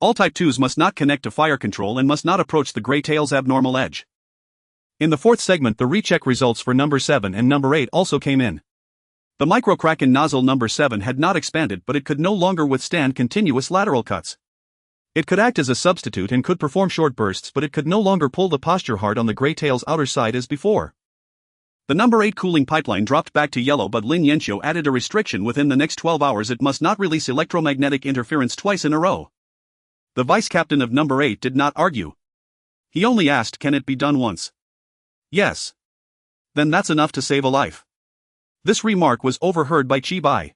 All type 2s must not connect to fire control and must not approach the Grey Tail's abnormal edge. In the fourth segment, the recheck results for number 7 and number 8 also came in. The microcracken nozzle number 7 had not expanded, but it could no longer withstand continuous lateral cuts. It could act as a substitute and could perform short bursts, but it could no longer pull the posture hard on the Grey Tail's outer side as before. The number 8 cooling pipeline dropped back to yellow, but Lin Yanxiu added a restriction: within the next 12 hours it must not release electromagnetic interference twice in a row. The vice captain of number 8 did not argue. He only asked, can it be done once? Yes. Then that's enough to save a life. This remark was overheard by Chi Bai.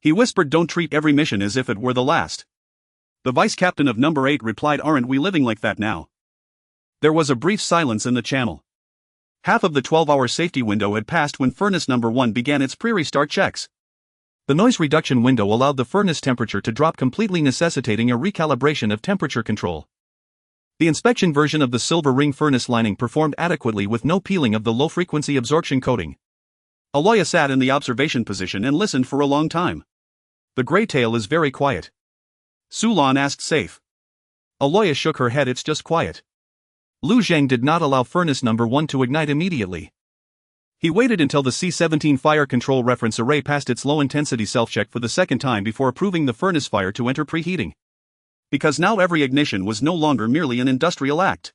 He whispered, don't treat every mission as if it were the last. The vice captain of number 8 replied, aren't we living like that now? There was a brief silence in the channel. Half of the 12-hour safety window had passed when furnace number 1 began its pre-restart checks. The noise reduction window allowed the furnace temperature to drop completely, necessitating a recalibration of temperature control. The inspection version of the silver ring furnace lining performed adequately with no peeling of the low-frequency absorption coating. Aloya sat in the observation position and listened for a long time. The Grey Tail is very quiet. Sulan asked, safe? Aloya shook her head, it's just quiet. Lu Zhang did not allow furnace number 1 to ignite immediately. He waited until the C-17 fire control reference array passed its low-intensity self-check for the second time before approving the furnace fire to enter preheating. Because now every ignition was no longer merely an industrial act.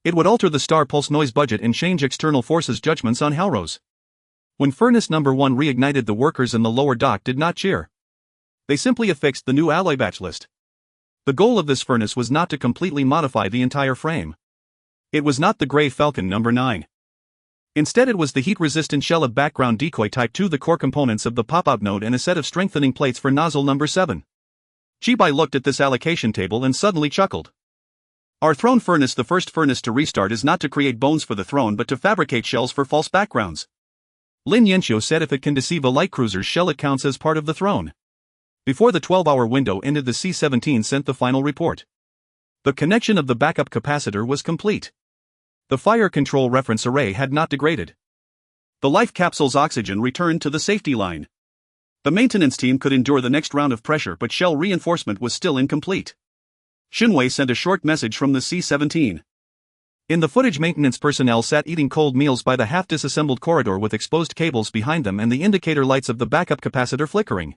It would alter the star pulse noise budget and change external forces' judgments on Halrose. When furnace number 1 reignited, the workers in the lower dock did not cheer. They simply affixed the new alloy batch list. The goal of this furnace was not to completely modify the entire frame. It was not the Grey Falcon number 9. Instead, it was the heat-resistant shell of background decoy type 2, the core components of the pop-out node, and a set of strengthening plates for nozzle number 7. Chibai looked at this allocation table and suddenly chuckled. Our throne furnace, the first furnace to restart, is not to create bones for the throne but to fabricate shells for false backgrounds. Lin Yanxiu said, if it can deceive a light cruiser's shell, it counts as part of the throne. Before the 12-hour window ended, the C-17 sent the final report. The connection of the backup capacitor was complete. The fire control reference array had not degraded. The life capsule's oxygen returned to the safety line. The maintenance team could endure the next round of pressure, but shell reinforcement was still incomplete. Xinwei sent a short message from the C-17. In the footage, maintenance personnel sat eating cold meals by the half-disassembled corridor with exposed cables behind them and the indicator lights of the backup capacitor flickering.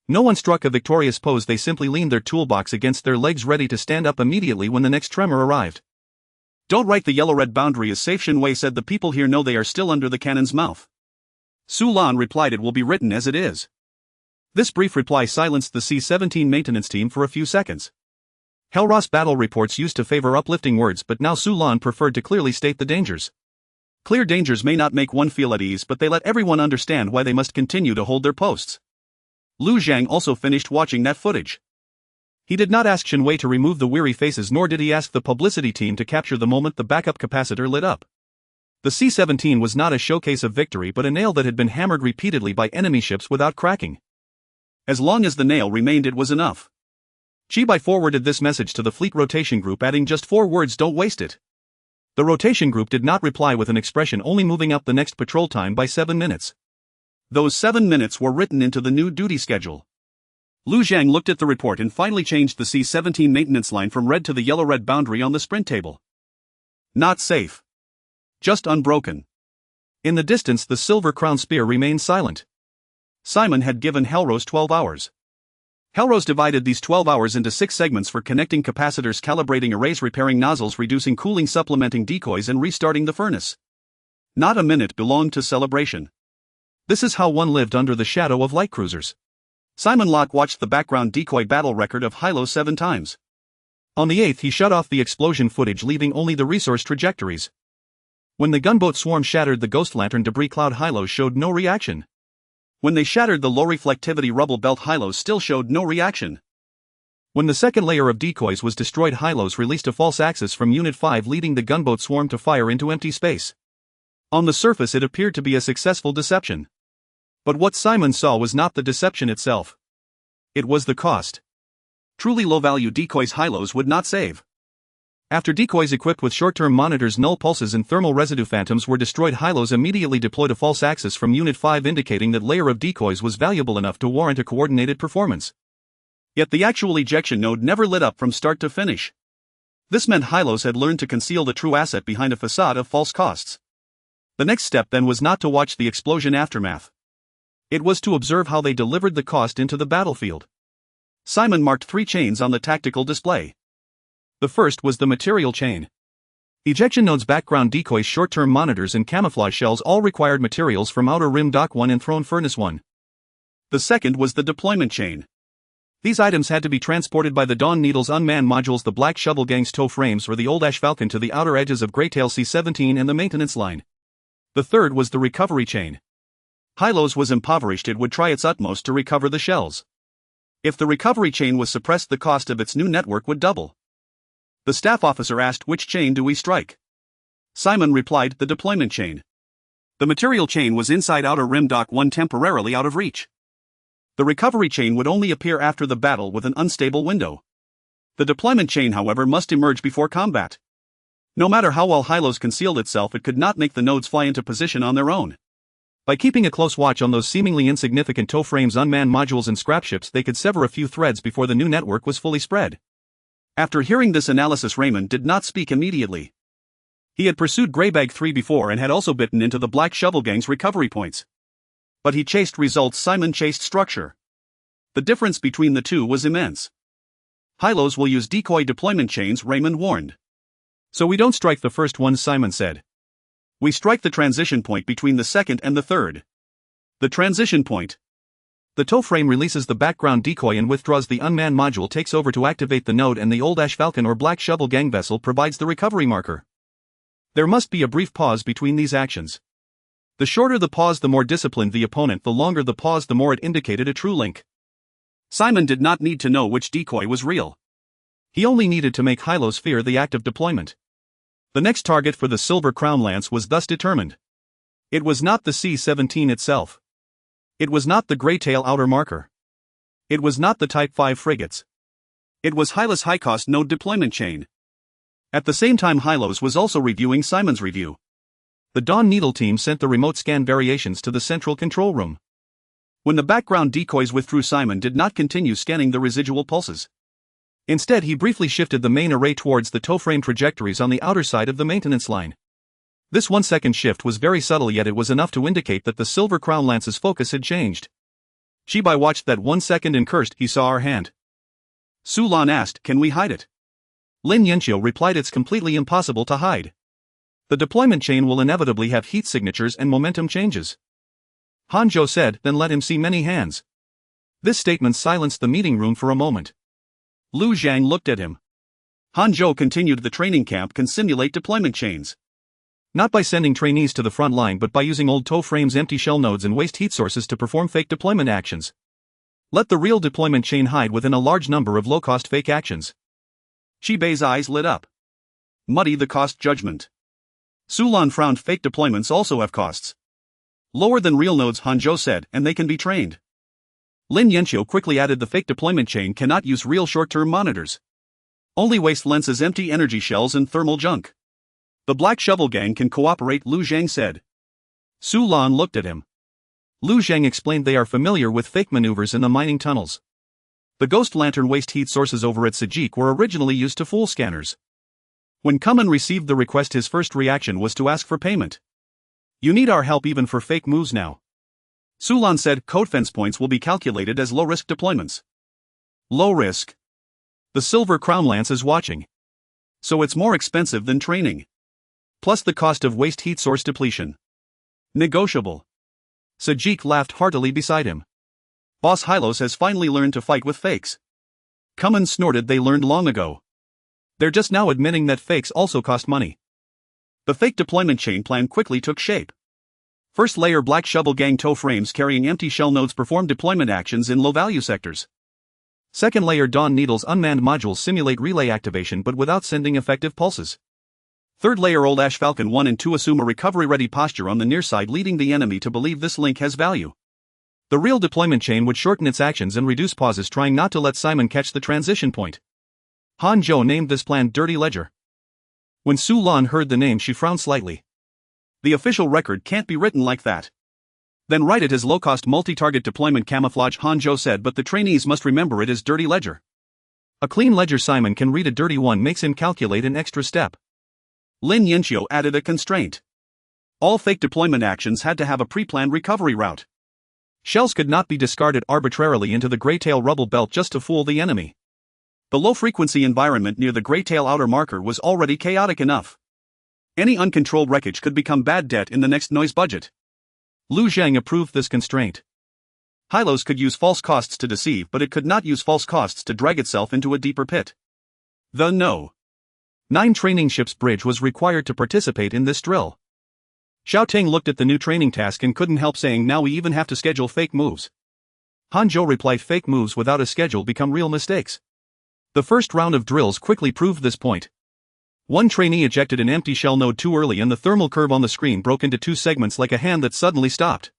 No one struck a victorious pose, they simply leaned their toolbox against their legs, ready to stand up immediately when the next tremor arrived. Don't write the yellow-red boundary as safe, Xinwei said. The people here know they are still under the cannon's mouth. Sulan replied, it will be written as it is. This brief reply silenced the C-17 maintenance team for a few seconds. Helros battle reports used to favor uplifting words, but now Sulan preferred to clearly state the dangers. Clear dangers may not make one feel at ease, but they let everyone understand why they must continue to hold their posts. Lu Zhang also finished watching that footage. He did not ask Xinwei to remove the weary faces, nor did he ask the publicity team to capture the moment the backup capacitor lit up. The C-17 was not a showcase of victory but a nail that had been hammered repeatedly by enemy ships without cracking. As long as the nail remained, it was enough. Chibai forwarded this message to the fleet rotation group, adding just 4 words, don't waste it. The rotation group did not reply with an expression, only moving up the next patrol time by 7 minutes. Those 7 minutes were written into the new duty schedule. Lu Zhang looked at the report and finally changed the C-17 maintenance line from red to the yellow-red boundary on the sprint table. Not safe. Just unbroken. In the distance, the silver crown spear remained silent. Simon had given Halrose 12 hours. Helrose divided these 12 hours into 6 segments for connecting capacitors, calibrating arrays, repairing nozzles, reducing cooling, supplementing decoys, and restarting the furnace. Not a minute belonged to celebration. This is how one lived under the shadow of light cruisers. Simon Locke watched the background decoy battle record of Hilo 7 times. On the 8th he shut off the explosion footage, leaving only the resource trajectories. When the gunboat swarm shattered the ghost lantern debris cloud, Hilo showed no reaction. When they shattered the low reflectivity rubble belt, Hilo still showed no reaction. When the second layer of decoys was destroyed, Hylos released a false axis from Unit 5, leading the gunboat swarm to fire into empty space. On the surface it appeared to be a successful deception. But what Simon saw was not the deception itself. It was the cost. Truly low-value decoys Hylos would not save. After decoys equipped with short-term monitors, null pulses, and thermal residue phantoms were destroyed, Hylos immediately deployed a false axis from Unit 5, indicating that layer of decoys was valuable enough to warrant a coordinated performance. Yet the actual ejection node never lit up from start to finish. This meant Hylos had learned to conceal the true asset behind a facade of false costs. The next step then was not to watch the explosion aftermath. It was to observe how they delivered the cost into the battlefield. Simon marked 3 chains on the tactical display. The first was the material chain. Ejection nodes, background decoys, short-term monitors, and camouflage shells all required materials from Outer Rim Dock 1 and Throne Furnace 1. The second was the deployment chain. These items had to be transported by the Dawn Needle's unmanned modules, the Black Shovel Gang's tow frames, or the Old Ash Falcon to the outer edges of Greytail C-17 and the maintenance line. The third was the recovery chain. Hylos was impoverished, it would try its utmost to recover the shells. If the recovery chain was suppressed, the cost of its new network would double. The staff officer asked, "Which chain do we strike?" Simon replied, "The deployment chain." The material chain was inside Outer Rim Dock 1, temporarily out of reach. The recovery chain would only appear after the battle with an unstable window. The deployment chain, however, must emerge before combat. No matter how well Hylos concealed itself, it could not make the nodes fly into position on their own. By keeping a close watch on those seemingly insignificant tow frames, unmanned modules, and scrap ships, they could sever a few threads before the new network was fully spread. After hearing this analysis, Raymond did not speak immediately. He had pursued Greybag 3 before and had also bitten into the Black Shovel Gang's recovery points. But he chased results, Simon chased structure. The difference between the two was immense. Hylos will use decoy deployment chains, Raymond warned. So we don't strike the first one, Simon said. We strike the transition point between the second and the third. The transition point. The tow frame releases the background decoy and withdraws. The unmanned module takes over to activate the node, and the Old Ash Falcon or Black Shovel Gang vessel provides the recovery marker. There must be a brief pause between these actions. The shorter the pause, the more disciplined the opponent; the longer the pause, the more it indicated a true link. Simon did not need to know which decoy was real. He only needed to make Hylos fear the act of deployment. The next target for the Silver Crown Lance was thus determined. It was not the C-17 itself. It was not the Greytail outer marker. It was not the Type 5 frigates. It was Hylos' high-cost node deployment chain. At the same time, Hylos was also reviewing Simon's review. The Dawn Needle team sent the remote scan variations to the central control room. When the background decoys withdrew, Simon did not continue scanning the residual pulses. Instead, he briefly shifted the main array towards the tow frame trajectories on the outer side of the maintenance line. This 1-second shift was very subtle, yet it was enough to indicate that the Silver Crown Lance's focus had changed. Shibai watched that 1 second and cursed. "He saw our hand." Sulan asked, "Can we hide it?" Lin Yanqiu replied, "It's completely impossible to hide. The deployment chain will inevitably have heat signatures and momentum changes." Hanzhou said, "Then let him see many hands." This statement silenced the meeting room for a moment. Lu Zhang looked at him. Hanzhou continued, "The training camp can simulate deployment chains. Not by sending trainees to the front line, but by using old tow frames, empty shell nodes, and waste heat sources to perform fake deployment actions. Let the real deployment chain hide within a large number of low-cost fake actions." Shibei's eyes lit up. "Muddy the cost judgment." Sulan frowned. "Fake deployments also have costs. Lower than real nodes," Hanzhou said, "and they can be trained." Lin Yanqiu quickly added, "The fake deployment chain cannot use real short-term monitors. Only waste lenses, empty energy shells, and thermal junk. The Black Shovel Gang can cooperate," Lu Zhang said. Sulan looked at him. Lu Zhang explained, "They are familiar with fake maneuvers in the mining tunnels. The Ghost Lantern waste heat sources over at Sajik were originally used to fool scanners. When Kuman received the request, his first reaction was to ask for payment. You need our help even for fake moves now." Sulan said, "Code fence points will be calculated as low-risk deployments. Low risk. The silver crown lance is watching. So it's more expensive than training. Plus the cost of waste heat source depletion. Negotiable. Sajik laughed heartily beside him. Boss Hylos has finally learned to fight with fakes. Cummins snorted they learned long ago. They're just now admitting that fakes also cost money. The fake deployment chain plan quickly took shape. First layer Black Shovel Gang tow frames carrying empty shell nodes perform deployment actions in low-value sectors. Second layer Dawn Needle's unmanned modules simulate relay activation but without sending effective pulses. Third layer Old Ash Falcon 1 and 2 assume a recovery-ready posture on the near side, leading the enemy to believe this link has value. The real deployment chain would shorten its actions and reduce pauses, trying not to let Simon catch the transition point. Han Zhou named this plan Dirty Ledger. When Su Lan heard the name, she frowned slightly. The official record can't be written like that. Then write it as low-cost multi-target deployment camouflage, Han Zhou said, but the trainees must remember it as Dirty Ledger. A clean ledger Simon can read, a dirty one makes him calculate an extra step. Lin Yinqiu added a constraint. All fake deployment actions had to have a pre-planned recovery route. Shells could not be discarded arbitrarily into the Greytail rubble belt just to fool the enemy. The low-frequency environment near the Greytail outer marker was already chaotic enough. Any uncontrolled wreckage could become bad debt in the next noise budget. Lu Zhang approved this constraint. Hylos could use false costs to deceive, but it could not use false costs to drag itself into a deeper pit. The No. 9 training ships bridge was required to participate in this drill. Xiao Ting looked at the new training task and couldn't help saying, now we even have to schedule fake moves. Han Zhou replied, fake moves without a schedule become real mistakes. The first round of drills quickly proved this point. One trainee ejected an empty shell node too early and the thermal curve on the screen broke into 2 segments like a hand that suddenly stopped.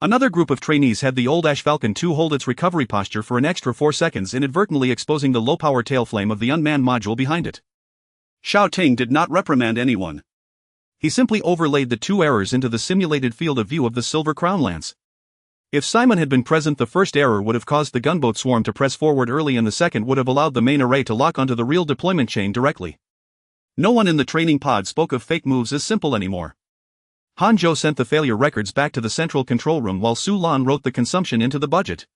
Another group of trainees had the Old Ash Falcon 2 hold its recovery posture for an extra 4 seconds, inadvertently exposing the low-power tail flame of the unmanned module behind it. Xiao Ting did not reprimand anyone. He simply overlaid the 2 errors into the simulated field of view of the Silver Crown Lance. If Simon had been present, the first error would have caused the gunboat swarm to press forward early and the second would have allowed the main array to lock onto the real deployment chain directly. No one in the training pod spoke of fake moves as simple anymore. Han Zhou sent the failure records back to the central control room while Su Lan wrote the consumption into the budget.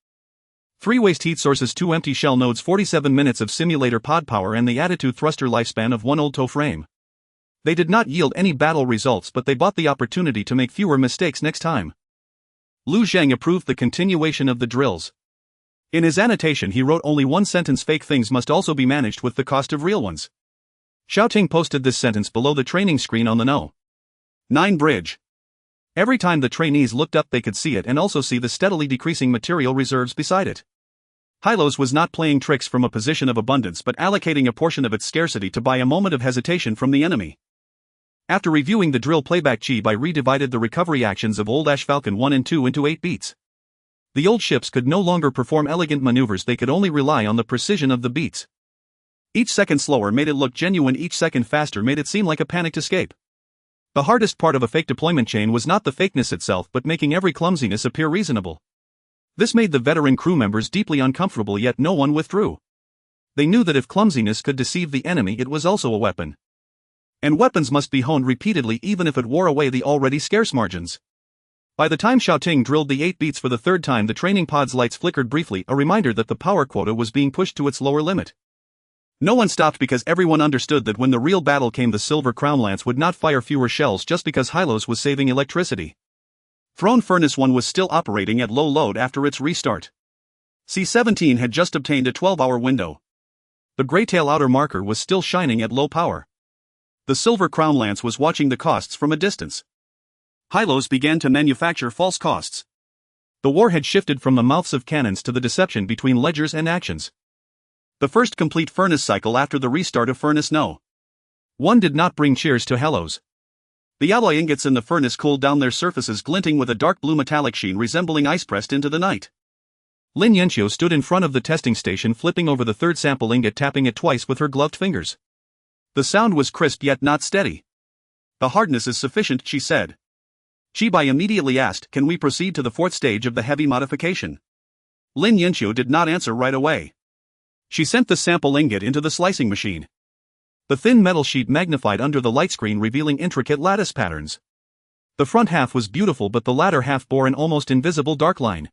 3 waste heat sources, 2 empty shell nodes, 47 minutes of simulator pod power and the attitude thruster lifespan of 1 old tow frame. They did not yield any battle results, but they bought the opportunity to make fewer mistakes next time. Lu Zhang approved the continuation of the drills. In his annotation he wrote only one sentence: fake things must also be managed with the cost of real ones. Xiao Ting posted this sentence below the training screen on the No. 9 bridge. Every time the trainees looked up they could see it and also see the steadily decreasing material reserves beside it. Hylos was not playing tricks from a position of abundance but allocating a portion of its scarcity to buy a moment of hesitation from the enemy. After reviewing the drill playback, Chi Bai redivided the recovery actions of Old Ash Falcon 1 and 2 into 8 beats. The old ships could no longer perform elegant maneuvers, they could only rely on the precision of the beats. Each second slower made it look genuine, each second faster made it seem like a panicked escape. The hardest part of a fake deployment chain was not the fakeness itself but making every clumsiness appear reasonable. This made the veteran crew members deeply uncomfortable, yet no one withdrew. They knew that if clumsiness could deceive the enemy, it was also a weapon. And weapons must be honed repeatedly even if it wore away the already scarce margins. By the time Xiao Ting drilled the 8 beats for the 3rd time, the training pod's lights flickered briefly, a reminder that the power quota was being pushed to its lower limit. No one stopped because everyone understood that when the real battle came, the Silver Crown Lance would not fire fewer shells just because Hylos was saving electricity. Throne Furnace 1 was still operating at low load after its restart. C-17 had just obtained a 12-hour window. The Greytail outer marker was still shining at low power. The Silver Crown Lance was watching the costs from a distance. Hylos began to manufacture false costs. The war had shifted from the mouths of cannons to the deception between ledgers and actions. The first complete furnace cycle after the restart of Furnace No. 1 did not bring cheers to Hylos. The alloy ingots in the furnace cooled down, their surfaces glinting with a dark blue metallic sheen resembling ice pressed into the night. Lin Yinqiu stood in front of the testing station, flipping over the 3rd sample ingot, tapping it twice with her gloved fingers. The sound was crisp yet not steady. The hardness is sufficient, she said. Chi Bai immediately asked, can we proceed to the 4th stage of the heavy modification? Lin Yinqiu did not answer right away. She sent the sample ingot into the slicing machine. The thin metal sheet magnified under the light screen, revealing intricate lattice patterns. The front half was beautiful but the latter half bore an almost invisible dark line.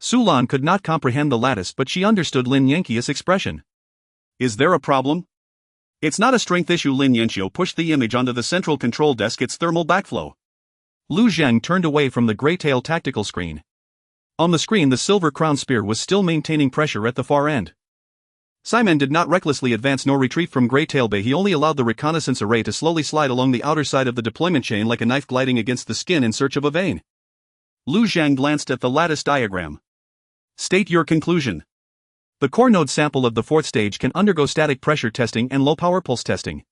Sulan could not comprehend the lattice, but she understood Lin Yanqia's expression. Is there a problem? It's not a strength issue. Lin Yanqia pushed the image onto the central control desk. It's thermal backflow. Lu Zhang turned away from the Greytail tactical screen. On the screen, the silver crown spear was still maintaining pressure at the far end. Simon did not recklessly advance nor retreat from Greytail Bay. He only allowed the reconnaissance array to slowly slide along the outer side of the deployment chain like a knife gliding against the skin in search of a vein. Lu Zhang glanced at the lattice diagram. State your conclusion. The core node sample of the fourth stage can undergo static pressure testing and low power pulse testing.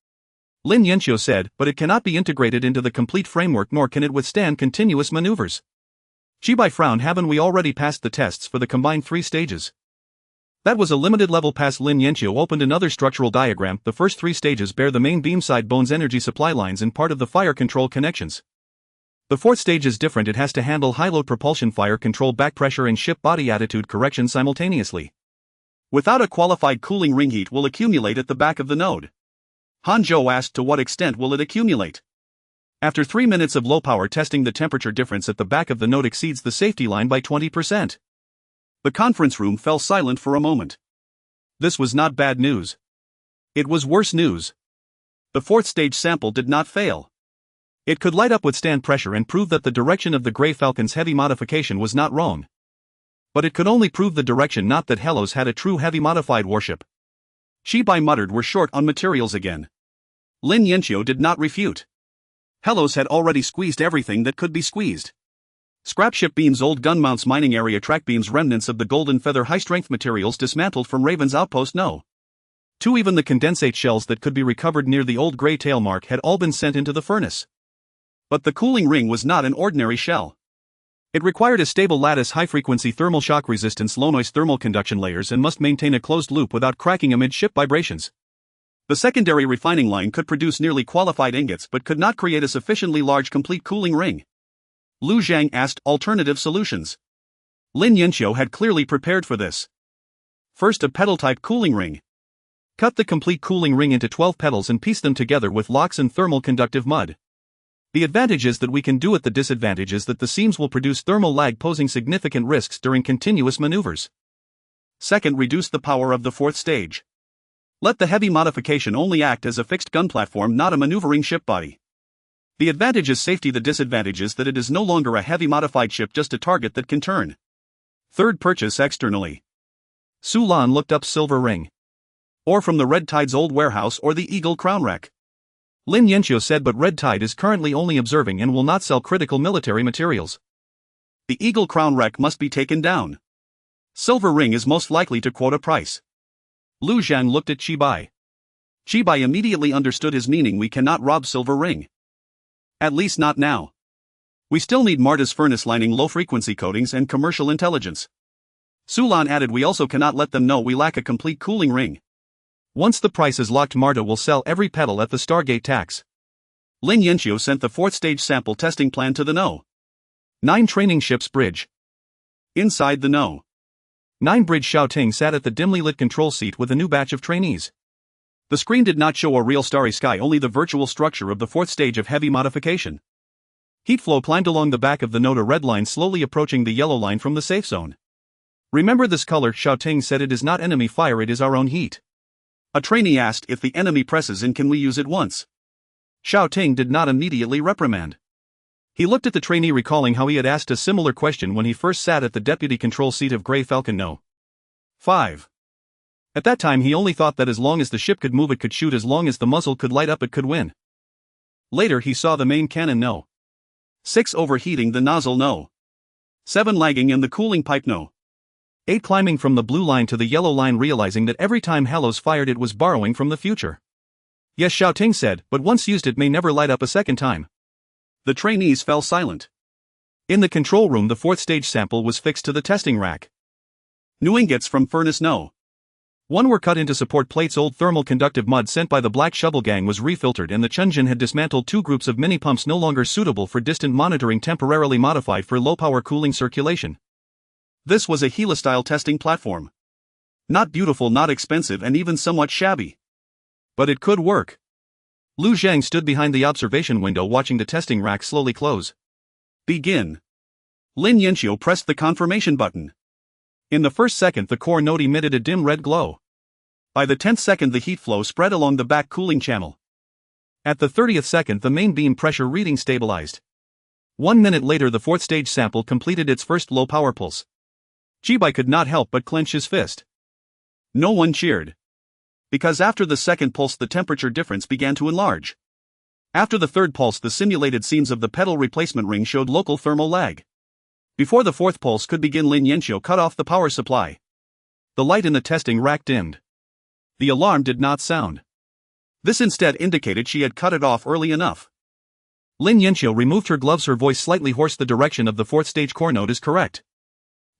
Lin Yanqiu said, but it cannot be integrated into the complete framework, nor can it withstand continuous maneuvers. Shibai frowned. Haven't we already passed the tests for the combined 3 stages? That was a limited level pass. Lin Yanqiu opened another structural diagram. The first 3 stages bear the main beam side bones energy supply lines and part of the fire control connections. The fourth stage is different. It has to handle high-load propulsion, fire control, back pressure and ship body attitude correction simultaneously. Without a qualified cooling ring, heat will accumulate at the back of the node. Han Zhou asked, to what extent will it accumulate? After 3 minutes of low-power testing, the temperature difference at the back of the node exceeds the safety line by 20%. The conference room fell silent for a moment. This was not bad news. It was worse news. The fourth stage sample did not fail. It could light up, withstand pressure, and prove that the direction of the Grey Falcon's heavy modification was not wrong. But it could only prove the direction, not that Hellos had a true heavy modified warship. Shibai muttered, we're short on materials again. Lin Yanqiu did not refute. Hellos had already squeezed everything that could be squeezed. Scrap ship beams, old gun mounts, mining area track beams, remnants of the Golden Feather high-strength materials dismantled from Raven's outpost, no. 2 even the condensate shells that could be recovered near the old Grey Tail mark had all been sent into the furnace. But the cooling ring was not an ordinary shell. It required a stable lattice, high-frequency thermal shock resistance, low-noise thermal conduction layers, and must maintain a closed loop without cracking amid ship vibrations. The secondary refining line could produce nearly qualified ingots but could not create a sufficiently large complete cooling ring. Lu Zhang asked, alternative solutions. Lin Yanqiu had clearly prepared for this. First, a pedal-type cooling ring. Cut the complete cooling ring into 12 pedals and piece them together with locks and thermal conductive mud. The advantage is that we can do it. The disadvantage is that the seams will produce thermal lag, posing significant risks during continuous maneuvers. Second, reduce the power of the fourth stage. Let the heavy modification only act as a fixed gun platform, not a maneuvering ship body. The advantage is safety. The disadvantage is that it is no longer a heavy modified ship, just a target that can turn. Third, purchase externally. Sulan looked up silver ring. Or from the Red Tide's old warehouse or the Eagle Crown Wreck. Lin Yanqiu said, but Red Tide is currently only observing and will not sell critical military materials. The Eagle Crown Wreck must be taken down. Silver ring is most likely to quote a price. Lu Zhang looked at Shibai. Shibai immediately understood his meaning. We cannot rob silver ring. At least not now. We still need Marta's furnace lining, low-frequency coatings, and commercial intelligence. Sulan added, we also cannot let them know we lack a complete cooling ring. Once the price is locked, Marta will sell every pedal at the Stargate tax. Lin Yanqiu sent the fourth stage sample testing plan to the No. 9 training ships bridge. Inside the No. 9 bridge, Xiaoting sat at the dimly lit control seat with a new batch of trainees. The screen did not show a real starry sky, only the virtual structure of the fourth stage of heavy modification. Heat flow climbed along the back of the node, a red line slowly approaching the yellow line from the safe zone. Remember this color, Xiaoting said. It is not enemy fire, it is our own heat. A trainee asked, if the enemy presses in, can we use it once? Xiaoting did not immediately reprimand. He looked at the trainee, recalling how he had asked a similar question when he first sat at the deputy control seat of Grey Falcon No. 5. At that time he only thought that as long as the ship could move it could shoot, as long as the muzzle could light up it could win. Later he saw the main cannon No. 6 overheating the nozzle No. 7 lagging and the cooling pipe No. 8 climbing from the blue line to the yellow line, realizing that every time Hellos fired it was borrowing from the future. Yes, Xiaoting said, but once used it may never light up a second time. The trainees fell silent. In the control room, the fourth stage sample was fixed to the testing rack. New ingots from furnace No. 1 were cut into support plates. Old thermal conductive mud sent by the Black Shovel Gang was refiltered, and the Chunjin had dismantled 2 groups of mini pumps no longer suitable for distant monitoring, temporarily modified for low-power cooling circulation. This was a Gila-style testing platform. Not beautiful, not expensive, and even somewhat shabby. But it could work. Lu Zhang stood behind the observation window watching the testing rack slowly close. Begin. Lin Yanqiu pressed the confirmation button. In the first second the core node emitted a dim red glow. By the 10th second the heat flow spread along the back cooling channel. At the 30th second the main beam pressure reading stabilized. 1 minute later the fourth stage sample completed its first low power pulse. Chibai could not help but clench his fist. No one cheered. Because after the second pulse the temperature difference began to enlarge. After the third pulse the simulated seams of the pedal replacement ring showed local thermal lag. Before the fourth pulse could begin Lin Yanqiu cut off the power supply. The light in the testing rack dimmed. The alarm did not sound. This instead indicated she had cut it off early enough. Lin Yanqiu removed her gloves, her voice slightly hoarse. The direction of the fourth stage core node is correct.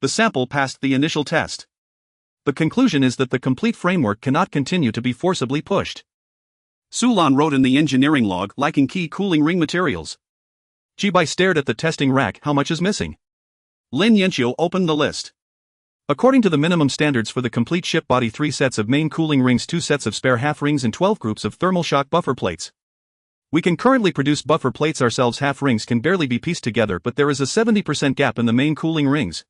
The sample passed the initial test. The conclusion is that the complete framework cannot continue to be forcibly pushed. Sulan wrote in the engineering log, lacking key cooling ring materials. Chibai stared at the testing rack. How much is missing? Lin Yanqiu opened the list. According to the minimum standards for the complete ship body, 3 sets of main cooling rings, 2 sets of spare half rings and 12 groups of thermal shock buffer plates. We can currently produce buffer plates ourselves. Half rings can barely be pieced together, but there is a 70% gap in the main cooling rings.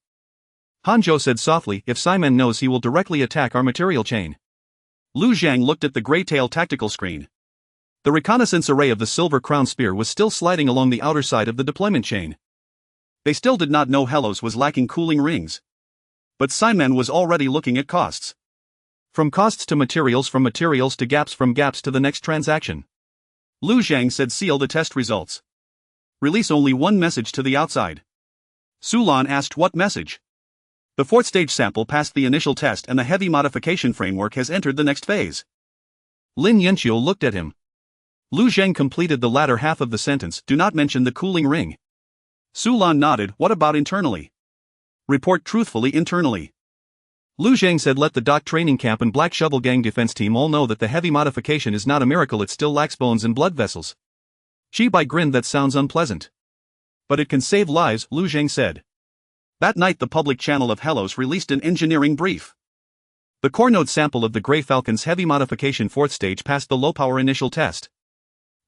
Hanzhou said softly, if Simon knows he will directly attack our material chain. Lu Zhang looked at the gray-tail tactical screen. The reconnaissance array of the silver crown spear was still sliding along the outer side of the deployment chain. They still did not know Hellos was lacking cooling rings. But Simon was already looking at costs. From costs to materials, from materials to gaps, from gaps to the next transaction. Lu Zhang said seal the test results. Release only one message to the outside. Sulan asked what message? The fourth stage sample passed the initial test and the heavy modification framework has entered the next phase. Lin Yanqiu looked at him. Lu Zhang completed the latter half of the sentence, do not mention the cooling ring. Sulan nodded, what about internally? Report truthfully internally. Lu Zhang said let the dock training camp and Black Shovel Gang defense team all know that the heavy modification is not a miracle, it still lacks bones and blood vessels. Chibai grinned, that sounds unpleasant. But it can save lives, Lu Zhang said. That night the public channel of Hellos released an engineering brief. The core node sample of the Grey Falcon's heavy modification fourth stage passed the low power initial test.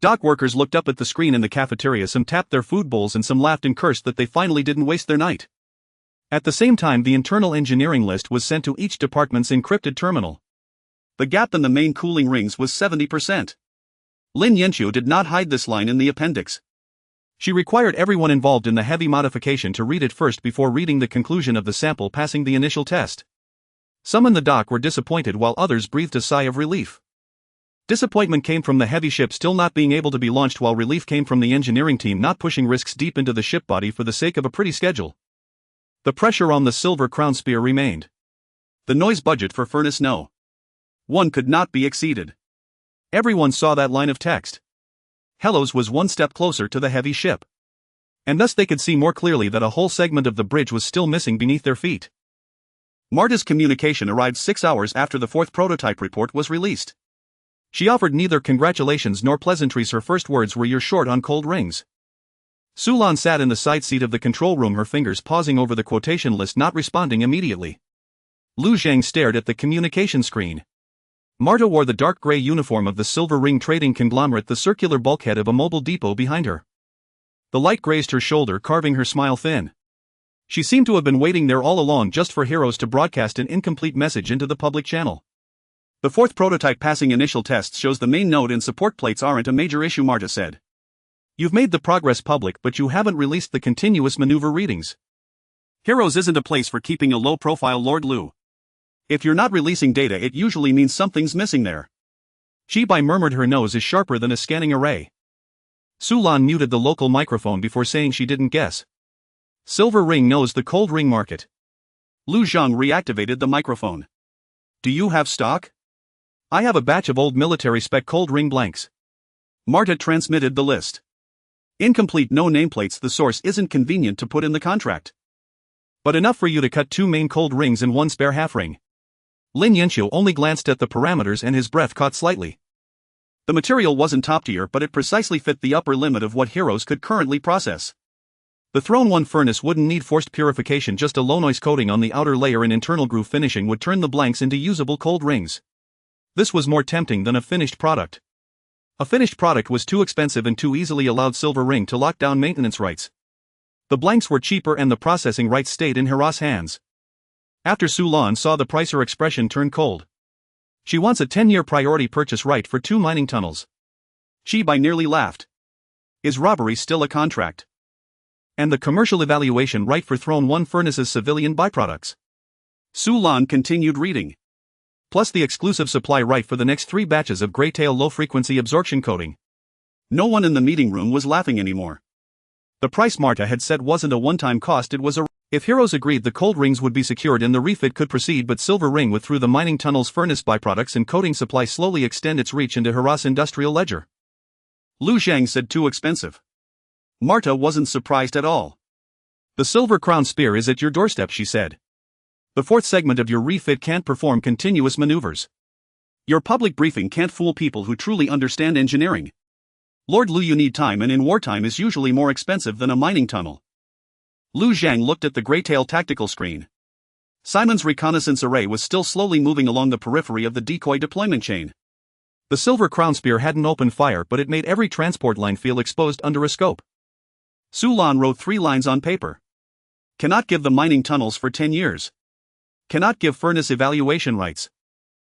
Dock workers looked up at the screen in the cafeteria, some tapped their food bowls and some laughed and cursed that they finally didn't waste their night. At the same time the internal engineering list was sent to each department's encrypted terminal. The gap in the main cooling rings was 70%. Lin Yanqiu did not hide this line in the appendix. She required everyone involved in the heavy modification to read it first before reading the conclusion of the sample passing the initial test. Some in the dock were disappointed while others breathed a sigh of relief. Disappointment came from the heavy ship still not being able to be launched, while relief came from the engineering team not pushing risks deep into the ship body for the sake of a pretty schedule. The pressure on the silver crown spear remained. The noise budget for Furnace No. 1 could not be exceeded. Everyone saw that line of text. Hellos was one step closer to the heavy ship. And thus they could see more clearly that a whole segment of the bridge was still missing beneath their feet. Marta's communication arrived 6 hours after the fourth prototype report was released. She offered neither congratulations nor pleasantries. Her first words were, "You're short on cold rings." Sulan sat in the side seat of the control room, her fingers pausing over the quotation list, not responding immediately. Lu Zhang stared at the communication screen. Marta wore the dark gray uniform of the Silver Ring trading conglomerate, the circular bulkhead of a mobile depot behind her. The light grazed her shoulder, carving her smile thin. She seemed to have been waiting there all along just for Heroes to broadcast an incomplete message into the public channel. The fourth prototype passing initial tests shows the main node and support plates aren't a major issue, Marta said. You've made the progress public, but you haven't released the continuous maneuver readings. Heroes isn't a place for keeping a low profile, Lord Lu. If you're not releasing data, it usually means something's missing there. Chibai murmured, her nose is sharper than a scanning array. Sulan muted the local microphone before saying she didn't guess. Silver Ring knows the cold ring market. Lu Zhang reactivated the microphone. Do you have stock? I have a batch of old military spec cold ring blanks. Marta transmitted the list. Incomplete, no nameplates, the source isn't convenient to put in the contract. But enough for you to cut 2 main cold rings and 1 spare half ring. Lin Yanqiu only glanced at the parameters and his breath caught slightly. The material wasn't top tier, but it precisely fit the upper limit of what Heroes could currently process. The Throne 1 furnace wouldn't need forced purification, just a low noise coating on the outer layer and internal groove finishing would turn the blanks into usable cold rings. This was more tempting than a finished product. A finished product was too expensive and too easily allowed Silver Ring to lock down maintenance rights. The blanks were cheaper and the processing rights stayed in Hera's hands. After Su Lan saw the price, her expression turned cold. She wants a 10-year priority purchase right for 2 mining tunnels. Shi Bai nearly laughed. Is robbery still a contract? And the commercial evaluation right for Throne 1 furnace's civilian byproducts. Su Lan continued reading. Plus the exclusive supply right for the next 3 batches of grey-tail low-frequency absorption coating. No one in the meeting room was laughing anymore. The price Marta had said wasn't a one-time cost, it was a... If Heroes agreed, the cold rings would be secured and the refit could proceed, but Silver Ring would, through the mining tunnel's furnace byproducts and coating supply, slowly extend its reach into Heras' industrial ledger. Lu Zhang said too expensive. Marta wasn't surprised at all. The Silver Crown Spear is at your doorstep, she said. The 4th segment of your refit can't perform continuous maneuvers. Your public briefing can't fool people who truly understand engineering. Lord Lu, you need time, and in wartime is usually more expensive than a mining tunnel. Lu Zhang looked at the grey-tail tactical screen. Simon's reconnaissance array was still slowly moving along the periphery of the decoy deployment chain. The Silver Crown Spear hadn't opened fire, but it made every transport line feel exposed under a scope. Su Lan wrote 3 lines on paper. Cannot give the mining tunnels for 10 years. Cannot give furnace evaluation rights.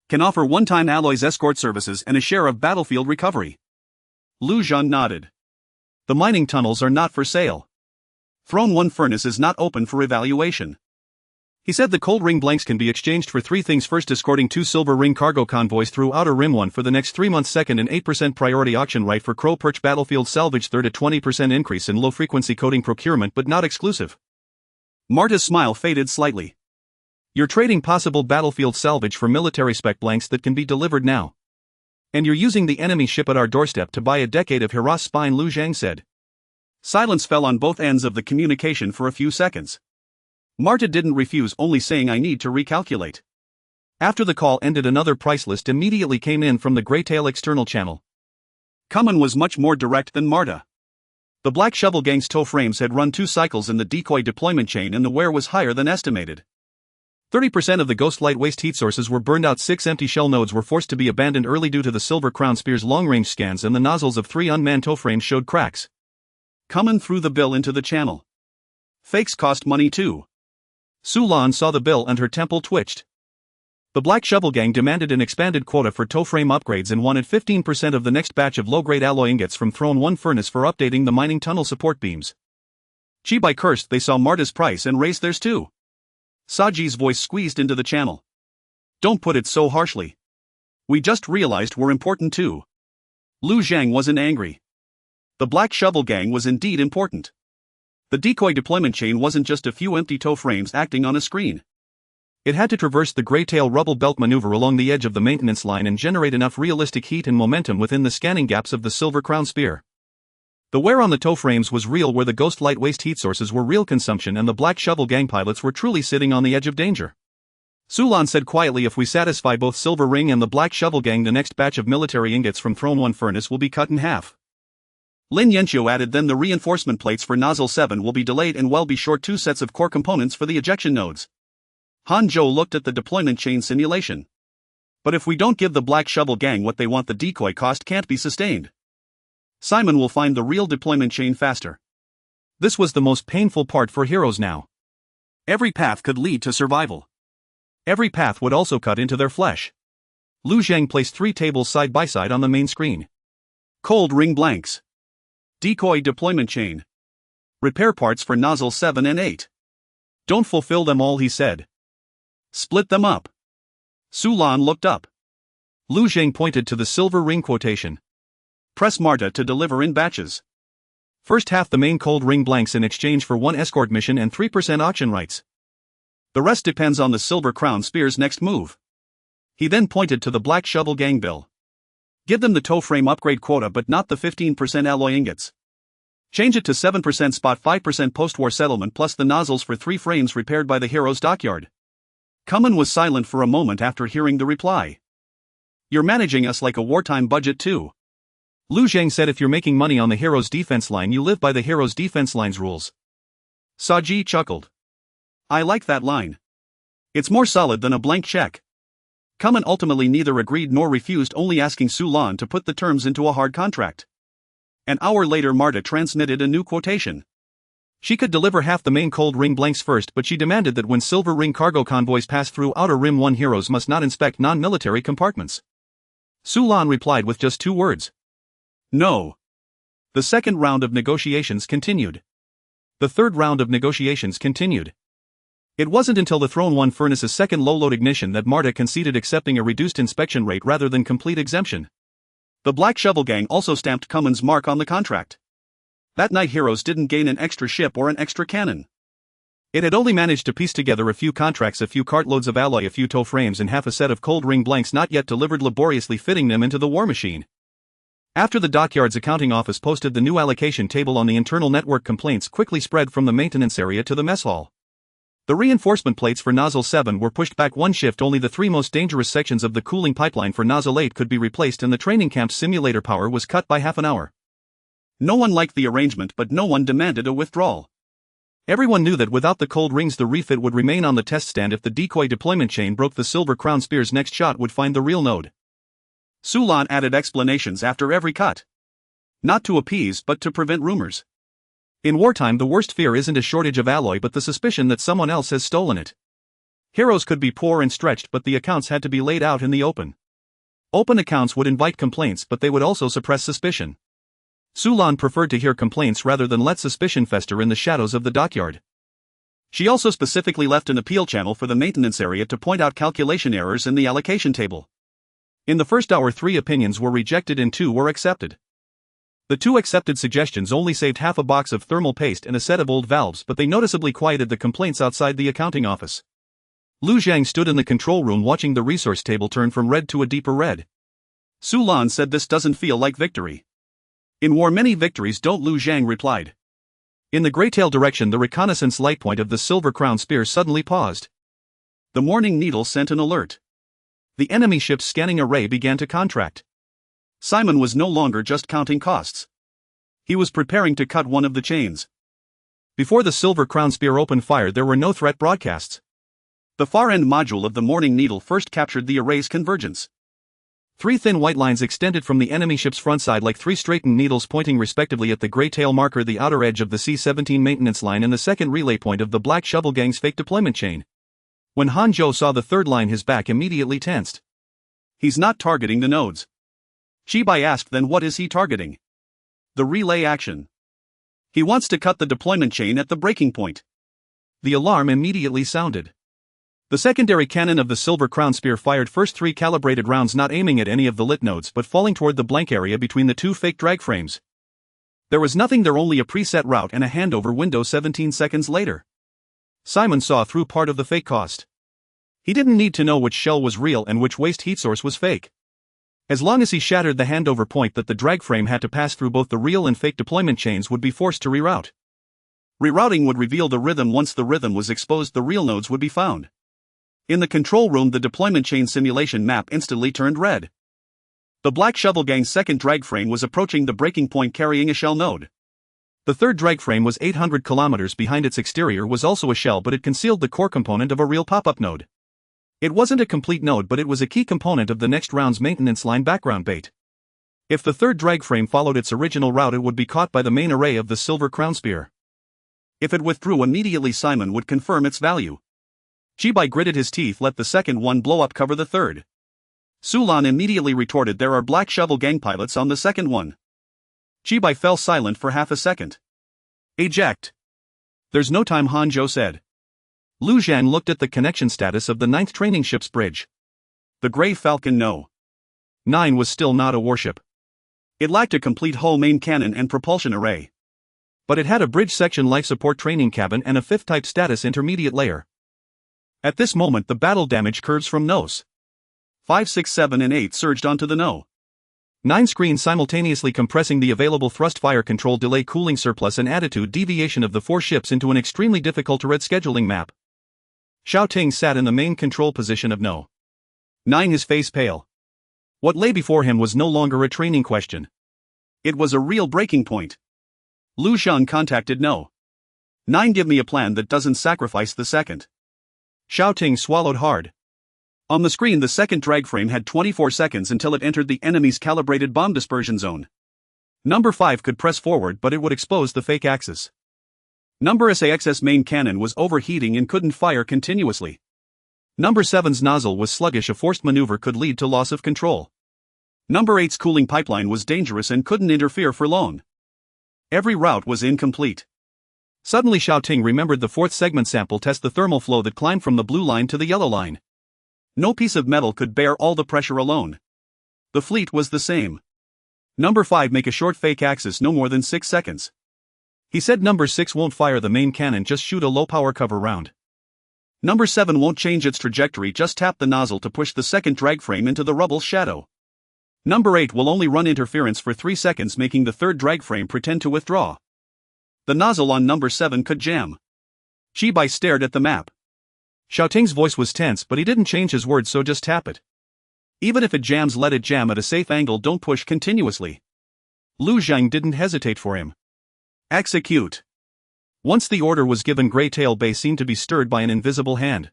Can offer one-time alloys escort services and a share of battlefield recovery. Lu Zhan nodded. The mining tunnels are not for sale. Throne 1 furnace is not open for evaluation. He said the cold ring blanks can be exchanged for 3 things. First, escorting 2 Silver Ring cargo convoys through Outer Rim 1 for the next 3 months. Second, an 8% priority auction right for Crow Perch battlefield salvage. Third, a 20% increase in low-frequency coating procurement, but not exclusive. Marta's smile faded slightly. You're trading possible battlefield salvage for military spec blanks that can be delivered now. And you're using the enemy ship at our doorstep to buy a decade of Heras spine, Lu Zhang said. Silence fell on both ends of the communication for a few seconds. Marta didn't refuse, only saying, I need to recalculate. After the call ended, another price list immediately came in from the Greytail external channel. Kamen was much more direct than Marta. The Black Shovel Gang's tow frames had run 2 cycles in the decoy deployment chain and the wear was higher than estimated. 30% of the Ghost Light waste heat sources were burned out. 6 empty shell nodes were forced to be abandoned early due to the Silver Crown Spear's long-range scans, and the nozzles of 3 unmanned tow frames showed cracks. Kamen threw the bill into the channel. Fakes cost money too. Su Lan saw the bill and her temple twitched. The Black Shovel Gang demanded an expanded quota for tow frame upgrades and wanted 15% of the next batch of low-grade alloy ingots from Throne 1 furnace for updating the mining tunnel support beams. Chi Bai cursed. They saw Marta's price and raised theirs too. Saji's voice squeezed into the channel. Don't put it so harshly. We just realized we're important too. Lu Zhang wasn't angry. The Black Shovel Gang was indeed important. The decoy deployment chain wasn't just a few empty tow frames acting on a screen. It had to traverse the Greytail rubble belt maneuver along the edge of the maintenance line and generate enough realistic heat and momentum within the scanning gaps of the Silver Crown Spear. The wear on the tow frames was real, where the Ghost Light waste heat sources were real consumption, and the Black Shovel Gang pilots were truly sitting on the edge of danger. Su Lan said quietly, if we satisfy both Silver Ring and the Black Shovel Gang, the next batch of military ingots from Throne 1 furnace will be cut in half. Lin Yanqiu added, then the reinforcement plates for Nozzle 7 will be delayed and we'll be short 2 sets of core components for the ejection nodes. Han Zhou looked at the deployment chain simulation. But if we don't give the Black Shovel Gang what they want, the decoy cost can't be sustained. Simon will find the real deployment chain faster. This was the most painful part for Heroes now. Every path could lead to survival. Every path would also cut into their flesh. Lu Zhang placed 3 tables side by side on the main screen. Cold ring blanks. Decoy deployment chain. Repair parts for Nozzle 7 and 8. Don't fulfill them all, he said. Split them up. Su Lan looked up. Lu Zhang pointed to the Silver Ring quotation. Press Marta to deliver in batches. First half the main cold ring blanks in exchange for 1 escort mission and 3% auction rights. The rest depends on the Silver Crown Spear's next move. He then pointed to the Black Shovel Gang bill. Give them the tow frame upgrade quota but not the 15% alloy ingots. Change it to 7% spot 5% post-war settlement plus the nozzles for 3 frames repaired by the Heroes dockyard. Kamen was silent for a moment after hearing the reply. You're managing us like a wartime budget too. Lu Zhang said, if you're making money on the Heroes defense line, you live by the Heroes defense line's rules. Saji chuckled. I like that line. It's more solid than a blank check. Kamen ultimately neither agreed nor refused, only asking Su Lan to put the terms into a hard contract. An hour later Marta transmitted a new quotation. She could deliver half the main cold ring blanks first, but she demanded that when Silver Ring cargo convoys pass through Outer Rim 1, heroes must not inspect non-military compartments. Sulan replied with just 2 words. No. The second round of negotiations continued. The third round of negotiations continued. It wasn't until the Throne 1 furnace's second low-load ignition that Marta conceded accepting a reduced inspection rate rather than complete exemption. The Black Shovel Gang also stamped Cummins' mark on the contract. That night heroes didn't gain an extra ship or an extra cannon. It had only managed to piece together a few contracts, a few cartloads of alloy, a few tow frames, and half a set of cold ring blanks not yet delivered, laboriously fitting them into the war machine. After the dockyard's accounting office posted the new allocation table on the internal network, complaints quickly spread from the maintenance area to the mess hall. The reinforcement plates for Nozzle 7 were pushed back 1 shift, only the 3 most dangerous sections of the cooling pipeline for Nozzle 8 could be replaced, and the training camp's simulator power was cut by half an hour. No one liked the arrangement, but no one demanded a withdrawal. Everyone knew that without the cold rings the refit would remain on the test stand. If the decoy deployment chain broke, the Silver Crown Spear's next shot would find the real node. Sulan added explanations after every cut. Not to appease, but to prevent rumors. In wartime, the worst fear isn't a shortage of alloy but the suspicion that someone else has stolen it. Heroes could be poor and stretched, but the accounts had to be laid out in the open. Open accounts would invite complaints, but they would also suppress suspicion. Sulan preferred to hear complaints rather than let suspicion fester in the shadows of the dockyard. She also specifically left an appeal channel for the maintenance area to point out calculation errors in the allocation table. In the first hour, 3 opinions were rejected and 2 were accepted. The 2 accepted suggestions only saved half a box of thermal paste and a set of old valves, but they noticeably quieted the complaints outside the accounting office. Lu Zhang stood in the control room watching the resource table turn from red to a deeper red. Sulan said, "This doesn't feel like victory." "In war many victories don't," Lu Zhang replied. In the Greytail direction, the reconnaissance light point of the Silver Crown Spear suddenly paused. The Morning Needle sent an alert. The enemy ship's scanning array began to contract. Simon was no longer just counting costs. He was preparing to cut one of the chains. Before the Silver Crown Spear opened fire, there were no threat broadcasts. The far-end module of the Morning Needle first captured the array's convergence. 3 thin white lines extended from the enemy ship's front side like 3 straightened needles, pointing respectively at the Greytail marker, the outer edge of the C-17 maintenance line, and the second relay point of the Black Shovel Gang's fake deployment chain. When Han Zhou saw the third line, his back immediately tensed. "He's not targeting the nodes." Chibai asked, "Then what is he targeting?" "The relay action. He wants to cut the deployment chain at the breaking point." The alarm immediately sounded. The secondary cannon of the Silver Crown Spear fired first 3 calibrated rounds, not aiming at any of the lit nodes but falling toward the blank area between the 2 fake drag frames. There was nothing there, only a preset route and a handover window. 17 seconds later, Simon saw through part of the fake cost. He didn't need to know which shell was real and which waste heat source was fake. As long as he shattered the handover point that the drag frame had to pass through, both the real and fake deployment chains would be forced to reroute. Rerouting would reveal the rhythm. Once the rhythm was exposed, the real nodes would be found. In the control room, the deployment chain simulation map instantly turned red. The Black Shovel Gang's second drag frame was approaching the breaking point carrying a shell node. The third drag frame was 800 kilometers behind. Its exterior was also a shell, but it concealed the core component of a real pop-up node. It wasn't a complete node, but it was a key component of the next round's maintenance line background bait. If the third drag frame followed its original route, it would be caught by the main array of the Silver Crown Spear. If it withdrew immediately, Simon would confirm its value. Chibai gritted his teeth, let the second one blow up cover the third. Sulan immediately retorted, "There are Black Shovel Gang pilots on the second one." Chibai fell silent for half a second. "Eject." "There's no time," Han Zhou said. Lu Zhan looked at the connection status of the 9th training ship's bridge. The Grey Falcon No. 9 was still not a warship. It lacked a complete hull, main cannon, and propulsion array. But it had a bridge section, life support training cabin, and a 5th type status intermediate layer. At this moment, the battle damage curves from NOS 5, 6, 7, and 8 surged onto the No. 9 screens, simultaneously compressing the available thrust, fire control, delay, cooling surplus, and attitude deviation of the 4 ships into an extremely difficult to read scheduling map. Xiao Ting sat in the main control position of No. 9, his face pale. What lay before him was no longer a training question. It was a real breaking point. Lu Zhang contacted No. 9, "Give me a plan that doesn't sacrifice the second." Xiao Ting swallowed hard. On the screen, the second drag frame had 24 seconds until it entered the enemy's calibrated bomb dispersion zone. Number 5 could press forward, but it would expose the fake axis. Number 6's main cannon was overheating and couldn't fire continuously. Number 7's nozzle was sluggish, a forced maneuver could lead to loss of control. Number 8's cooling pipeline was dangerous and couldn't interfere for long. Every route was incomplete. Suddenly Xiaoting remembered the fourth segment sample test, the thermal flow that climbed from the blue line to the yellow line. No piece of metal could bear all the pressure alone. The fleet was the same. Number 5 make a short fake axis no more than 6 seconds. He said number 6 won't fire the main cannon, just shoot a low power cover round. Number 7 won't change its trajectory, just tap the nozzle to push the second drag frame into the rubble's shadow. Number 8 will only run interference for 3 seconds, making the third drag frame pretend to withdraw. The nozzle on number 7 could jam. Shibai stared at the map. Xiaoting's voice was tense, but he didn't change his words, so just tap it. Even if it jams, let it jam at a safe angle, don't push continuously. Lu Zhang didn't hesitate for him. Execute. Once the order was given, Grey Tail Bay seemed to be stirred by an invisible hand.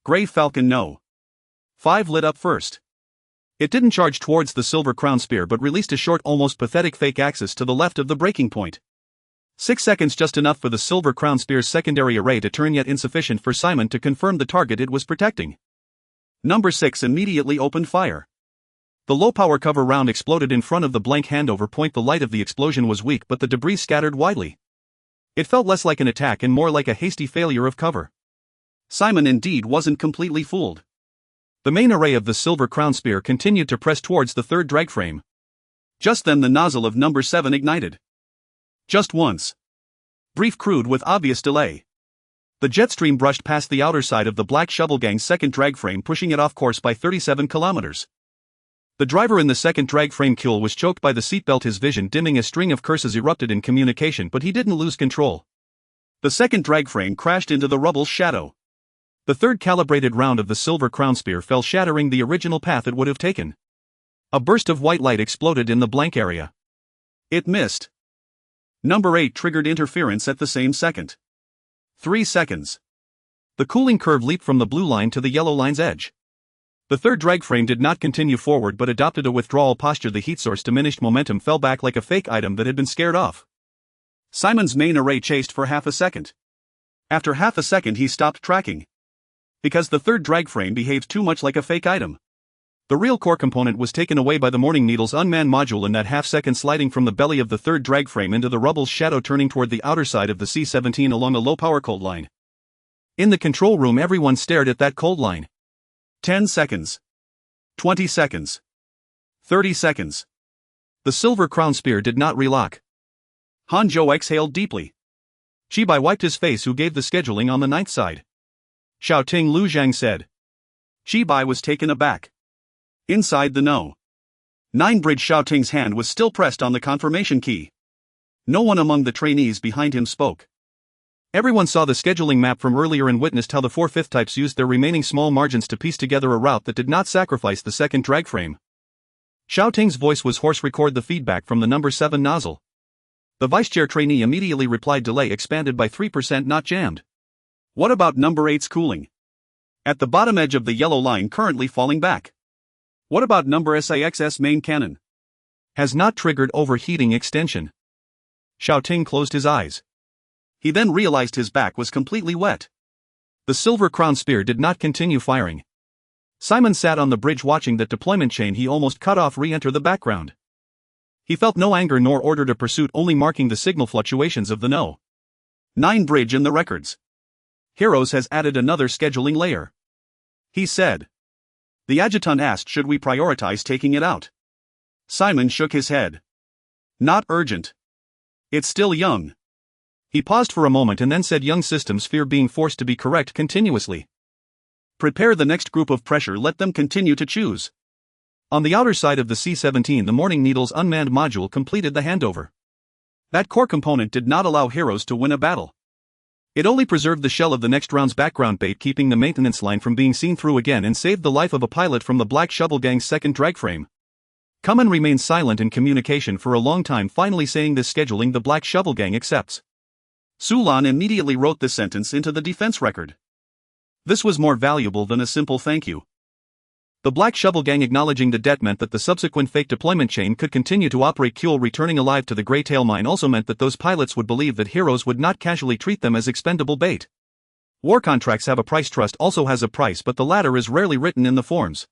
Grey Falcon No. 5 lit up first. It didn't charge towards the silver crown spear but released a short, almost pathetic fake axis to the left of the breaking point. 6 seconds, just enough for the silver crown spear's secondary array to turn, yet insufficient for Simon to confirm the target it was protecting. Number 6 immediately opened fire. The low-power cover round exploded in front of the blank handover point. The light of the explosion was weak, but the debris scattered widely. It felt less like an attack and more like a hasty failure of cover. Simon indeed wasn't completely fooled. The main array of the silver crown spear continued to press towards the third drag frame. Just then the nozzle of number 7 ignited. Just once. Brief, crude, with obvious delay. The jet stream brushed past the outer side of the Black Shovel Gang's second drag frame, pushing it off course by 37 kilometers. The driver in the second drag frame kill was choked by the seatbelt, his vision dimming. A string of curses erupted in communication, but he didn't lose control. The second drag frame crashed into the rubble's shadow. The third calibrated round of the silver crown spear fell, shattering the original path it would have taken. A burst of white light exploded in the blank area. It missed. Number 8 triggered interference at the same second. 3 seconds. The cooling curve leaped from the blue line to the yellow line's edge. The third drag frame did not continue forward but adopted a withdrawal posture. The heat source diminished, momentum fell back like a fake item that had been scared off. Simon's main array chased for half a second. After half a second he stopped tracking. Because the third drag frame behaved too much like a fake item. The real core component was taken away by the Morning Needle's unmanned module in that half-second, sliding from the belly of the third drag frame into the rubble's shadow, turning toward the outer side of the C-17 along a low-power cold line. In the control room everyone stared at that cold line. 10 seconds. 20 seconds. 30 seconds. The silver crown spear did not relock. Hanzhou exhaled deeply. Shibai wiped his face, who gave the scheduling on the ninth side. Xiaoting, Lu Zhang said. Shibai was taken aback. Inside the No. 9 bridge, Xiaoting's hand was still pressed on the confirmation key. No one among the trainees behind him spoke. Everyone saw the scheduling map from earlier and witnessed how the 4 5th types used their remaining small margins to piece together a route that did not sacrifice the second drag frame. Xiaoting's voice was hoarse. Record the feedback from the number 7 nozzle. The vice chair trainee immediately replied, delay expanded by 3%, not jammed. What about number 8's cooling? At the bottom edge of the yellow line, currently falling back. What about number 6's main cannon? Has not triggered overheating extension. Xiaoting closed his eyes. He then realized his back was completely wet. The silver crown spear did not continue firing. Simon sat on the bridge watching that deployment chain he almost cut off re-enter the background. He felt no anger nor ordered a pursuit, only marking the signal fluctuations of the No. 9 bridge in the records. Heroes has added another scheduling layer. He said. The adjutant asked, should we prioritize taking it out? Simon shook his head. Not urgent. It's still young. He paused for a moment and then said, young systems fear being forced to be correct continuously. Prepare the next group of pressure, let them continue to choose. On the outer side of the C-17, the Morning Needle's unmanned module completed the handover. That core component did not allow heroes to win a battle. It only preserved the shell of the next round's background bait, keeping the maintenance line from being seen through again, and saved the life of a pilot from the Black Shovel Gang's second drag frame. Kamen remained silent in communication for a long time, finally saying, this scheduling the Black Shovel Gang accepts. Sulan immediately wrote this sentence into the defense record. This was more valuable than a simple thank you. The Black Shovel Gang acknowledging the debt meant that the subsequent fake deployment chain could continue to operate. Kuehl returning alive to the Greytail mine also meant that those pilots would believe that heroes would not casually treat them as expendable bait. War contracts have a price, trust also has a price, but the latter is rarely written in the forms.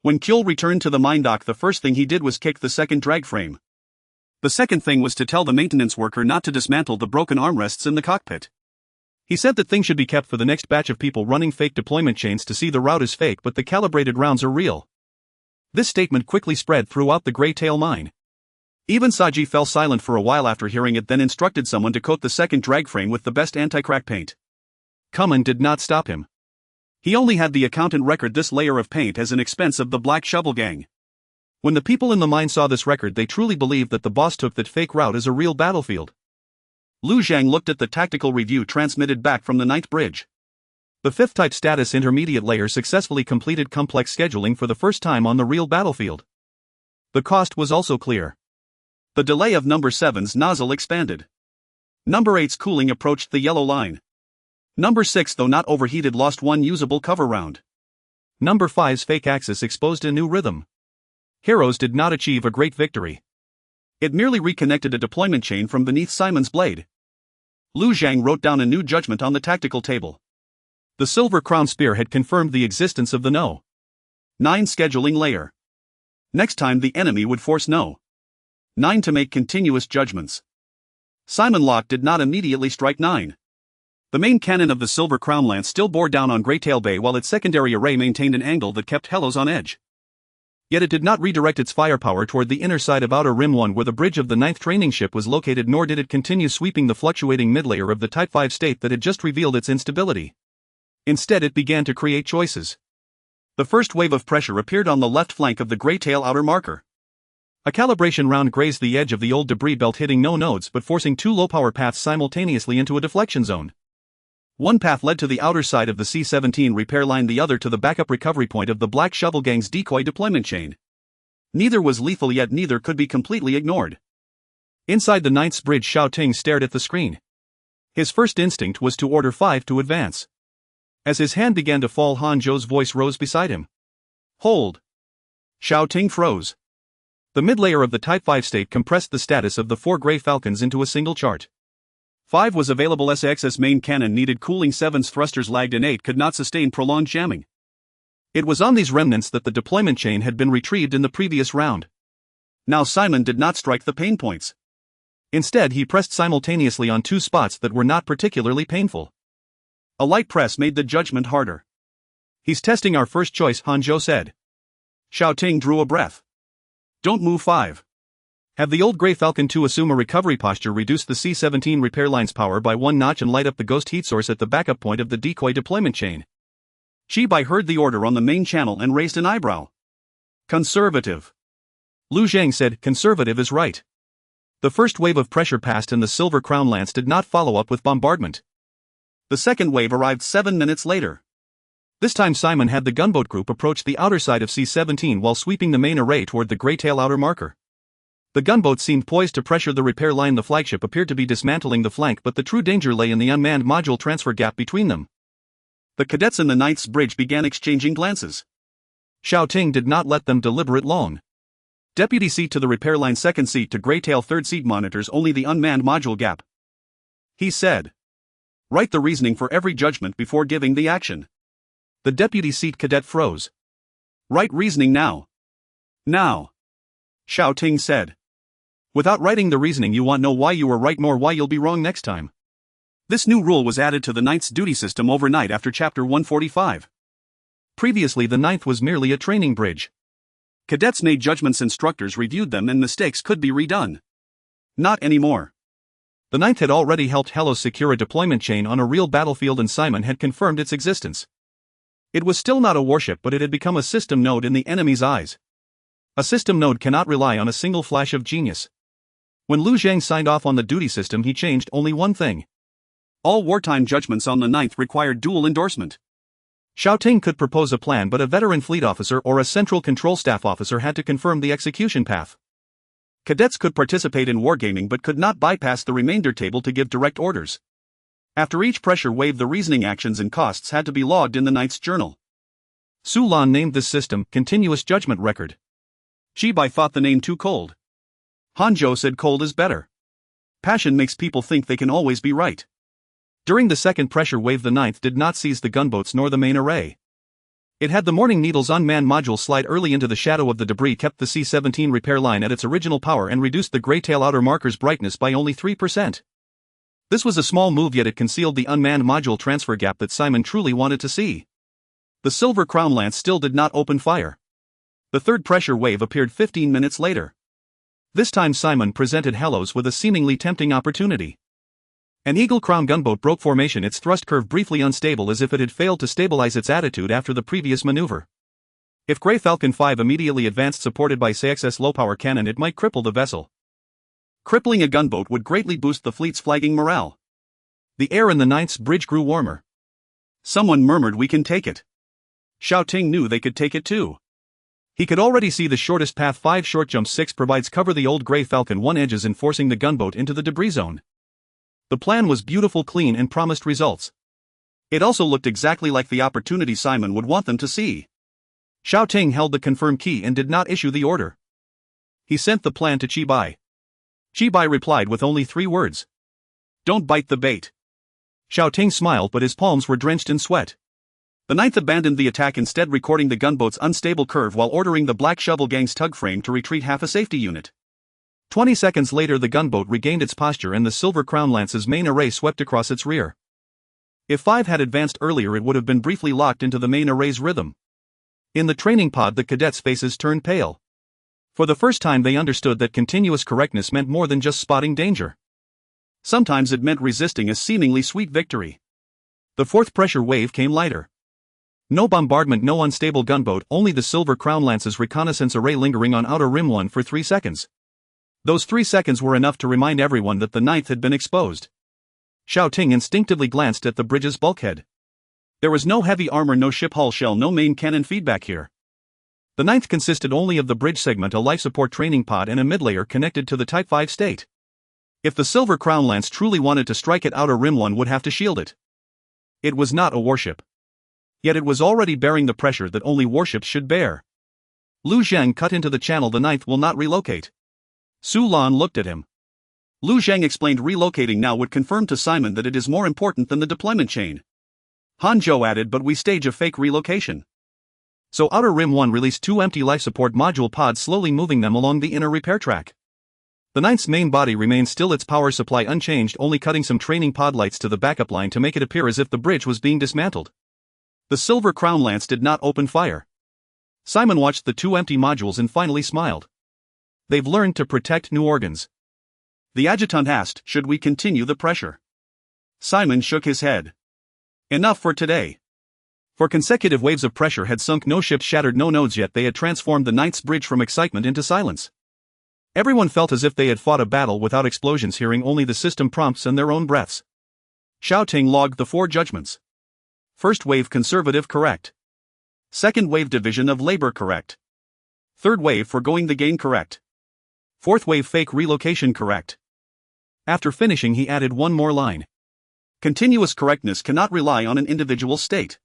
When Kuehl returned to the mine dock, the first thing he did was kick the second drag frame. The second thing was to tell the maintenance worker not to dismantle the broken armrests in the cockpit. He said that things should be kept for the next batch of people running fake deployment chains to see the route is fake but the calibrated rounds are real. This statement quickly spread throughout the Greytail mine. Even Saji fell silent for a while after hearing it, then instructed someone to coat the second drag frame with the best anti-crack paint. Kuman did not stop him. He only had the accountant record this layer of paint as an expense of the Black Shovel Gang. When the people in the mine saw this record, they truly believed that the boss took that fake route as a real battlefield. Lu Zhang looked at the tactical review transmitted back from the 9th bridge. The 5th type status intermediate layer successfully completed complex scheduling for the first time on the real battlefield. The cost was also clear. The delay of number 7's nozzle expanded. Number 8's cooling approached the yellow line. Number 6, though not overheated, lost one usable cover round. Number 5's fake axis exposed a new rhythm. Heroes did not achieve a great victory. It merely reconnected a deployment chain from beneath Simon's blade. Lu Zhang wrote down a new judgment on the tactical table. The Silver Crown Spear had confirmed the existence of the No. 9 scheduling layer. Next time the enemy would force No. 9 to make continuous judgments. Simon Locke did not immediately strike 9. The main cannon of the Silver Crown Lance still bore down on Greytail Bay while its secondary array maintained an angle that kept Helos on edge. Yet it did not redirect its firepower toward the inner side of Outer Rim 1 where the bridge of the 9th training ship was located, nor did it continue sweeping the fluctuating midlayer of the Type 5 state that had just revealed its instability. Instead it began to create choices. The first wave of pressure appeared on the left flank of the Greytail outer marker. A calibration round grazed the edge of the old debris belt, hitting no nodes but forcing 2 low-power paths simultaneously into a deflection zone. One path led to the outer side of the C-17 repair line, the other to the backup recovery point of the Black Shovel Gang's decoy deployment chain. Neither was lethal, yet neither could be completely ignored. Inside the 9th bridge, Xiao Ting stared at the screen. His first instinct was to order 5 to advance. As his hand began to fall, Han Zhou's voice rose beside him. "Hold." Xiao Ting froze. The mid-layer of the Type 5 state compressed the status of the 4 Grey Falcons into a single chart. 5 was available. SX's main cannon needed cooling, 7's thrusters lagged, and 8 could not sustain prolonged jamming. It was on these remnants that the deployment chain had been retrieved in the previous round. Now Simon did not strike the pain points. Instead, he pressed simultaneously on 2 spots that were not particularly painful. A light press made the judgment harder. "He's testing our first choice," Han Zhou said. Xiao Ting drew a breath. "Don't move 5. Have the old Grey Falcon 2 assume a recovery posture, reduce the C-17 repair line's power by 1 notch, and light up the ghost heat source at the backup point of the decoy deployment chain." Chi Bai heard the order on the main channel and raised an eyebrow. "Conservative." Lu Zhang said, "Conservative is right." The first wave of pressure passed and the Silver Crown Lance did not follow up with bombardment. The second wave arrived 7 minutes later. This time Simon had the gunboat group approach the outer side of C-17 while sweeping the main array toward the Greytail outer marker. The gunboat seemed poised to pressure the repair line. The flagship appeared to be dismantling the flank, but the true danger lay in the unmanned module transfer gap between them. The cadets in the 9th bridge began exchanging glances. Xiao Ting did not let them deliberate long. "Deputy seat to the repair line, second seat to Greytail, third seat monitors only the unmanned module gap," he said. "Write the reasoning for every judgment before giving the action." The deputy seat cadet froze. "Write reasoning now." "Now," Xiao Ting said. "Without writing the reasoning, you won't know why you were right nor why you'll be wrong next time." This new rule was added to the 9th's duty system overnight after Chapter 145. Previously, the 9th was merely a training bridge. Cadets made judgments, instructors reviewed them, and mistakes could be redone. Not anymore. The 9th had already helped Helos secure a deployment chain on a real battlefield, and Simon had confirmed its existence. It was still not a warship, but it had become a system node in the enemy's eyes. A system node cannot rely on a single flash of genius. When Lu Zhang signed off on the duty system, he changed only one thing. All wartime judgments on the 9th required dual endorsement. Xiao Ting could propose a plan, but a veteran fleet officer or a central control staff officer had to confirm the execution path. Cadets could participate in wargaming but could not bypass the remainder table to give direct orders. After each pressure wave, the reasoning actions and costs had to be logged in the 9th's journal. Su Lan named this system Continuous Judgment Record. Chibai thought the name too cold. Hanzhou said cold is better. Passion makes people think they can always be right. During the second pressure wave, the ninth did not seize the gunboats nor the main array. It had the Morning Needle's unmanned module slide early into the shadow of the debris, kept the C-17 repair line at its original power, and reduced the gray tail outer marker's brightness by only 3%. This was a small move, yet it concealed the unmanned module transfer gap that Simon truly wanted to see. The Silver Crown Lance still did not open fire. The third pressure wave appeared 15 minutes later. This time Simon presented Hellos with a seemingly tempting opportunity. An Eagle Crown gunboat broke formation, its thrust curve briefly unstable as if it had failed to stabilize its attitude after the previous maneuver. If Grey Falcon 5 immediately advanced supported by CXS low-power cannon, it might cripple the vessel. Crippling a gunboat would greatly boost the fleet's flagging morale. The air in the ninth's bridge grew warmer. Someone murmured, "We can take it." Xiao Ting knew they could take it too. He could already see the shortest path. 5 short jumps 6 provides cover. The old Grey Falcon 1 edges in forcing the gunboat into the debris zone. The plan was beautiful, clean, and promised results. It also looked exactly like the opportunity Simon would want them to see. Xiao Ting held the confirm key and did not issue the order. He sent the plan to Chibai. Chibai replied with only 3 words. "Don't bite the bait." Xiao Ting smiled, but his palms were drenched in sweat. The ninth abandoned the attack, instead recording the gunboat's unstable curve while ordering the Black Shovel Gang's tug frame to retreat half a safety unit. 20 seconds later, the gunboat regained its posture and the Silver Crown Lance's main array swept across its rear. If 5 had advanced earlier, it would have been briefly locked into the main array's rhythm. In the training pod, the cadets' faces turned pale. For the first time, they understood that continuous correctness meant more than just spotting danger. Sometimes it meant resisting a seemingly sweet victory. The fourth pressure wave came lighter. No bombardment, no unstable gunboat, only the Silver Crown Lance's reconnaissance array lingering on Outer Rim 1 for 3 seconds. Those 3 seconds were enough to remind everyone that the ninth had been exposed. Xiao Ting instinctively glanced at the bridge's bulkhead. There was no heavy armor, no ship hull shell, no main cannon feedback here. The ninth consisted only of the bridge segment, a life support training pod, and a midlayer connected to the Type 5 state. If the Silver Crown Lance truly wanted to strike at Outer Rim 1, would have to shield it. It was not a warship. Yet it was already bearing the pressure that only warships should bear. Lu Zhang cut into the channel. "The ninth will not relocate." Su Lan looked at him. Lu Zhang explained relocating now would confirm to Simon that it is more important than the deployment chain. Hanzhou added, "But we stage a fake relocation." So Outer Rim 1 released 2 empty life support module pods, slowly moving them along the inner repair track. The ninth's main body remained still, its power supply unchanged, only cutting some training pod lights to the backup line to make it appear as if the bridge was being dismantled. The Silver Crown Lance did not open fire. Simon watched the 2 empty modules and finally smiled. They've learned to protect new organs. The adjutant asked, "Should we continue the pressure?" Simon shook his head. Enough for today. For consecutive waves of pressure had sunk no ships, shattered no nodes, yet they had transformed the ninth's bridge from excitement into silence. Everyone felt as if they had fought a battle without explosions, hearing only the system prompts and their own breaths. Xiao Ting logged the 4 judgments. First wave conservative correct. Second wave division of labor correct. Third wave foregoing the gain correct. Fourth wave fake relocation correct. After finishing, he added one more line. Continuous correctness cannot rely on an individual state.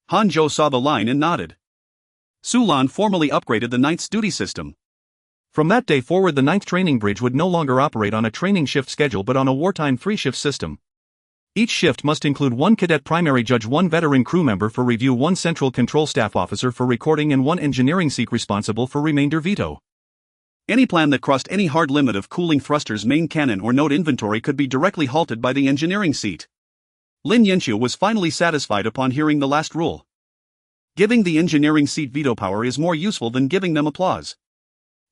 Hanzhou saw the line and nodded. Su Lan formally upgraded the ninth's duty system. From that day forward, the ninth training bridge would no longer operate on a training shift schedule but on a wartime 3-shift system. Each shift must include 1 cadet primary judge, 1 veteran crew member for review, 1 central control staff officer for recording, and 1 engineering seat responsible for remainder veto. Any plan that crossed any hard limit of cooling thrusters, main cannon, or node inventory could be directly halted by the engineering seat. Lin Yanqiu was finally satisfied upon hearing the last rule. Giving the engineering seat veto power is more useful than giving them applause.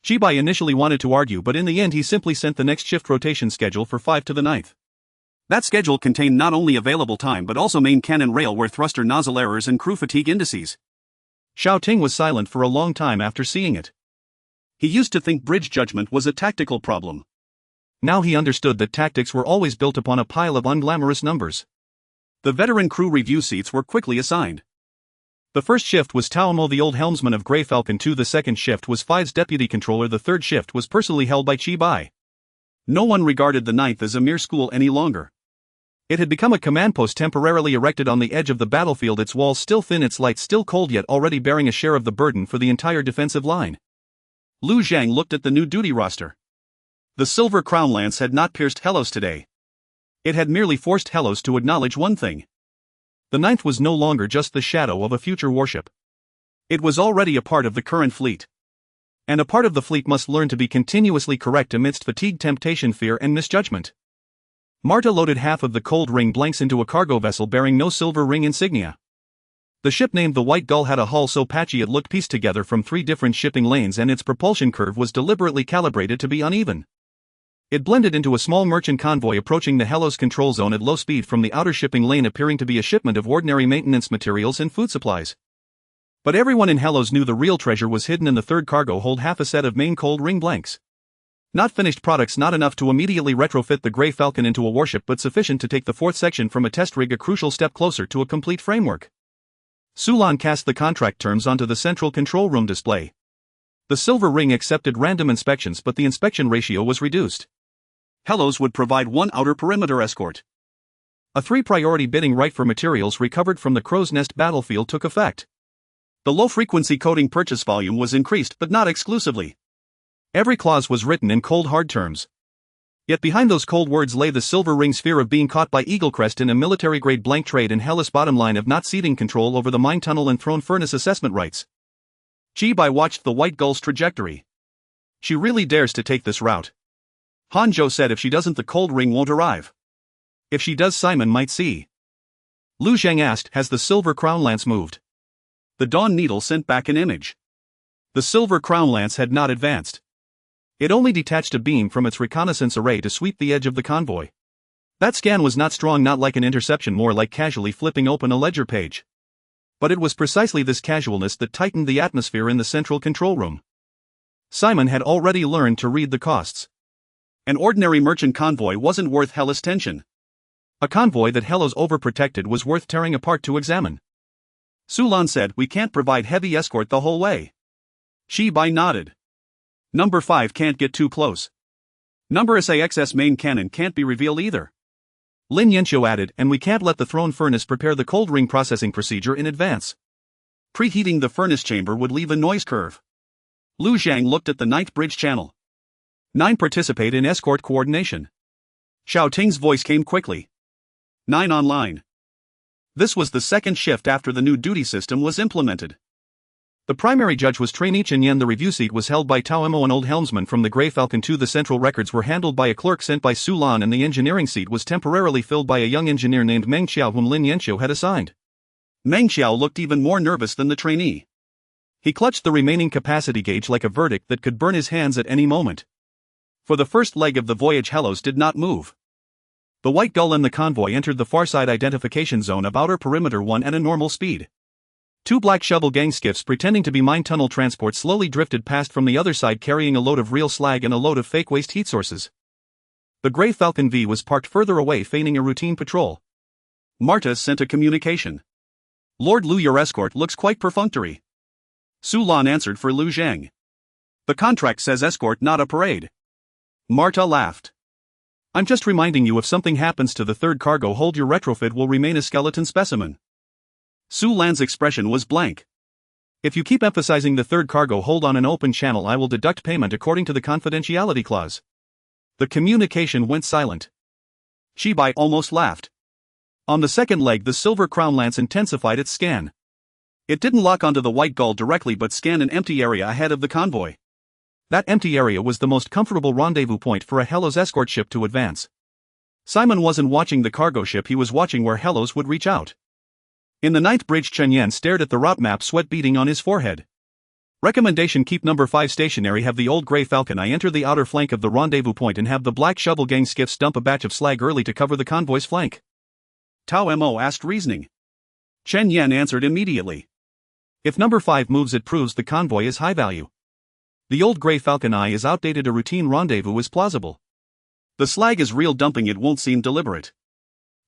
Chibai initially wanted to argue, but in the end he simply sent the next shift rotation schedule for 5 to the 9th. That schedule contained not only available time but also main cannon railway thruster nozzle errors and crew fatigue indices. Xiao Ting was silent for a long time after seeing it. He used to think bridge judgment was a tactical problem. Now he understood that tactics were always built upon a pile of unglamorous numbers. The veteran crew review seats were quickly assigned. The first shift was Tao Mo, the old helmsman of Grey Falcon 2. The second shift was 5's deputy controller. The third shift was personally held by Chibai. No one regarded the ninth as a mere school any longer. It had become a command post temporarily erected on the edge of the battlefield, its walls still thin, its lights still cold, yet already bearing a share of the burden for the entire defensive line. Lu Zhang looked at the new duty roster. The silver crown lance had not pierced Hellos today. It had merely forced Hellos to acknowledge one thing. The ninth was no longer just the shadow of a future warship. It was already a part of the current fleet. And a part of the fleet must learn to be continuously correct amidst fatigue, temptation, fear, and misjudgment. Marta loaded half of the cold ring blanks into a cargo vessel bearing no silver ring insignia. The ship named the White Gull had a hull so patchy it looked pieced together from 3 different shipping lanes, and its propulsion curve was deliberately calibrated to be uneven. It blended into a small merchant convoy approaching the Hellos control zone at low speed from the outer shipping lane, appearing to be a shipment of ordinary maintenance materials and food supplies. But everyone in Hellos knew the real treasure was hidden in the third cargo hold, half a set of main cold ring blanks. Not finished products, not enough to immediately retrofit the Grey Falcon into a warship, but sufficient to take the fourth section from a test rig a crucial step closer to a complete framework. Sulan cast the contract terms onto the central control room display. The silver ring accepted random inspections, but the inspection ratio was reduced. Hellos would provide 1 outer perimeter escort. A 3 priority bidding right for materials recovered from the Crow's Nest battlefield took effect. The low-frequency coding purchase volume was increased, but not exclusively. Every clause was written in cold hard terms. Yet behind those cold words lay the silver ring's fear of being caught by Eaglecrest in a military-grade blank trade, and Hellas' bottom line of not ceding control over the mine tunnel and throne furnace assessment rights. Chibai watched the White Gull's trajectory. She really dares to take this route. Hanzhou said if she doesn't, the cold ring won't arrive. If she does, Simon might see. Lu Zhang asked, has the silver crown lance moved? The Dawn Needle sent back an image. The silver crown lance had not advanced. It only detached a beam from its reconnaissance array to sweep the edge of the convoy. That scan was not strong, not like an interception, more like casually flipping open a ledger page. But it was precisely this casualness that tightened the atmosphere in the central control room. Simon had already learned to read the costs. An ordinary merchant convoy wasn't worth Hellas' tension. A convoy that Hellas overprotected was worth tearing apart to examine. Sulan said, we can't provide heavy escort the whole way. Shibai nodded. Number 5 can't get too close. Number SAXS main cannon can't be revealed either. Lin Yanqiu added, and we can't let the throne furnace prepare the cold ring processing procedure in advance. Preheating the furnace chamber would leave a noise curve. Lu Zhang looked at the ninth bridge channel. 9 participate in escort coordination. Xiao Ting's voice came quickly. 9 online. This was the second shift after the new duty system was implemented. The primary judge was trainee Chen Yan. The review seat was held by Tao Mo, an old helmsman from the Grey Falcon 2. The central records were handled by a clerk sent by Su Lan, and the engineering seat was temporarily filled by a young engineer named Meng Xiao, whom Lin Yanqiu had assigned. Meng Xiao looked even more nervous than the trainee. He clutched the remaining capacity gauge like a verdict that could burn his hands at any moment. For the first leg of the voyage, Hellos did not move. The White Gull and the convoy entered the farside identification zone of outer perimeter 1 at a normal speed. 2 black shovel gang skiffs pretending to be mine tunnel transport slowly drifted past from the other side, carrying a load of real slag and a load of fake waste heat sources. The Grey Falcon V was parked further away, feigning a routine patrol. Marta sent a communication. Lord Lu, your escort looks quite perfunctory. Su Lan answered for Lu Zhang. The contract says escort, not a parade. Marta laughed. I'm just reminding you, if something happens to the third cargo hold, your retrofit will remain a skeleton specimen. Su Lan's expression was blank. If you keep emphasizing the third cargo hold on an open channel, I will deduct payment according to the confidentiality clause. The communication went silent. Shibai almost laughed. On the second leg, the silver crown lance intensified its scan. It didn't lock onto the White Gull directly, but scanned an empty area ahead of the convoy. That empty area was the most comfortable rendezvous point for a Hellos escort ship to advance. Simon wasn't watching the cargo ship, he was watching where Hellos would reach out. In the ninth bridge, Chen Yan stared at the route map, sweat beading on his forehead. Recommendation: keep number 5 stationary, have the old Grey Falcon I enter the outer flank of the rendezvous point, and have the black shovel gang skiffs dump a batch of slag early to cover the convoy's flank. Tao Mo asked, reasoning. Chen Yan answered immediately. If number 5 moves, it proves the convoy is high value. The old Grey Falcon I is outdated, a routine rendezvous is plausible. The slag is real, dumping it won't seem deliberate.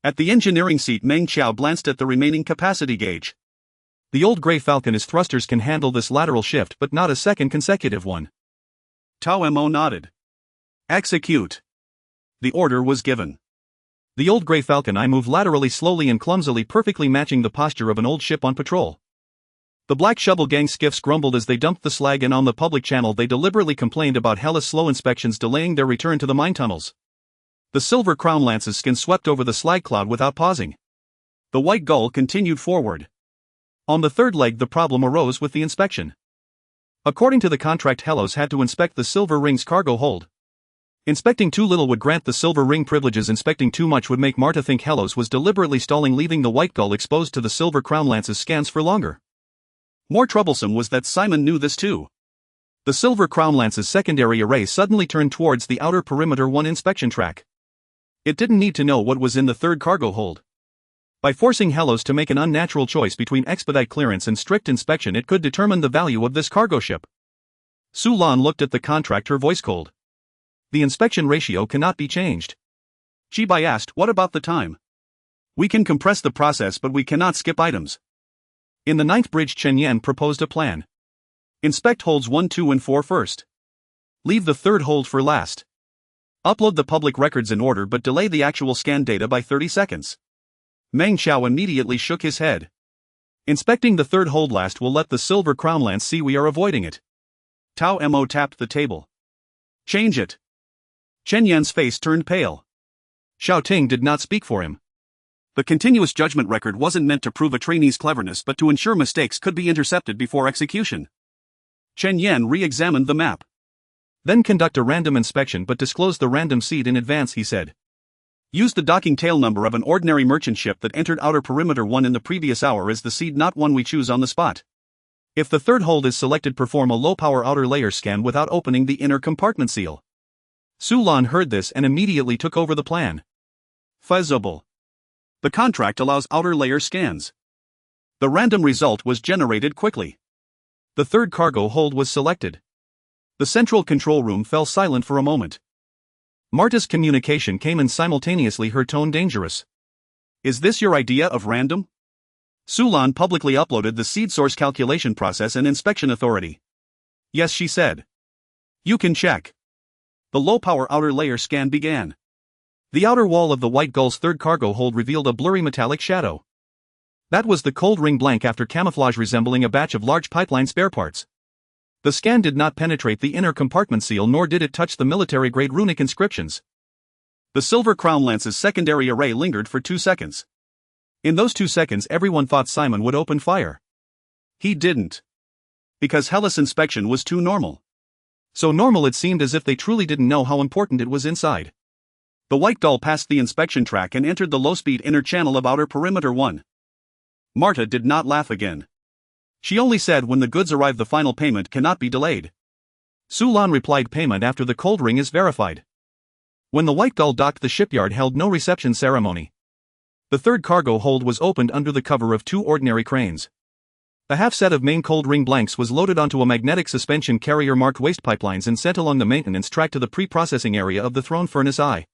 At the engineering seat, Meng Xiao glanced at the remaining capacity gauge. The old Grey Falcon's thrusters can handle this lateral shift, but not a second consecutive one. Tao Mo nodded. Execute. The order was given. The old Grey Falcon I moved laterally slowly and clumsily, perfectly matching the posture of an old ship on patrol. The Black Shovel Gang skiffs grumbled as they dumped the slag, and on the public channel they deliberately complained about Hellas' slow inspections delaying their return to the mine tunnels. The Silver Crown Lance's skin swept over the slag cloud without pausing. The White Gull continued forward. On the third leg the problem arose with the inspection. According to the contract, Hellas had to inspect the Silver Ring's cargo hold. Inspecting too little would grant the Silver Ring privileges. Inspecting too much would make Marta think Hellas was deliberately stalling, leaving the White Gull exposed to the Silver Crown Lance's scans for longer. More troublesome was that Simon knew this too. The Silver Crown Lance's secondary array suddenly turned towards the outer perimeter 1 inspection track. It didn't need to know what was in the third cargo hold. By forcing Hellas to make an unnatural choice between expedite clearance and strict inspection, it could determine the value of this cargo ship. Su Lan looked at the contract, her voice cold. The inspection ratio cannot be changed. Chibai asked, what about the time? We can compress the process, but we cannot skip items. In the 9th bridge, Chen Yan proposed a plan. Inspect holds 1, 2 and 4 first. Leave the third hold for last. Upload the public records in order, but delay the actual scan data by 30 seconds. Meng Xiao immediately shook his head. Inspecting the third hold last will let the Silver Crown Lance see we are avoiding it. Tao Mo tapped the table. Change it. Chen Yan's face turned pale. Xiao Ting did not speak for him. The continuous judgment record wasn't meant to prove a trainee's cleverness, but to ensure mistakes could be intercepted before execution. Chen Yan re-examined the map. Then conduct a random inspection, but disclose the random seed in advance, he said. Use the docking tail number of an ordinary merchant ship that entered outer perimeter 1 in the previous hour as the seed, not one we choose on the spot. If the third hold is selected, perform a low-power outer layer scan without opening the inner compartment seal. Su Lan heard this and immediately took over the plan. Feasible. The contract allows outer layer scans. The random result was generated quickly. The third cargo hold was selected. The central control room fell silent for a moment. Marta's communication came in simultaneously, her tone dangerous. Is this your idea of random? Su Lan publicly uploaded the seed source calculation process and inspection authority. Yes, she said. You can check. The low-power outer layer scan began. The outer wall of the White Gull's third cargo hold revealed a blurry metallic shadow. That was the cold ring blank after camouflage, resembling a batch of large pipeline spare parts. The scan did not penetrate the inner compartment seal, nor did it touch the military-grade runic inscriptions. The Silver Crown Lance's secondary array lingered for 2 seconds. In those 2 seconds, everyone thought Simon would open fire. He didn't. Because Hellas' inspection was too normal. So normal it seemed as if they truly didn't know how important it was inside. The White Gull passed the inspection track and entered the low-speed inner channel of outer perimeter 1. Marta did not laugh again. She only said, when the goods arrive the final payment cannot be delayed. Su Lan replied, payment after the cold ring is verified. When the White Gull docked, the shipyard held no reception ceremony. The third cargo hold was opened under the cover of 2 ordinary cranes. The half set of main cold ring blanks was loaded onto a magnetic suspension carrier marked waste pipelines and sent along the maintenance track to the pre-processing area of the throne furnace eye.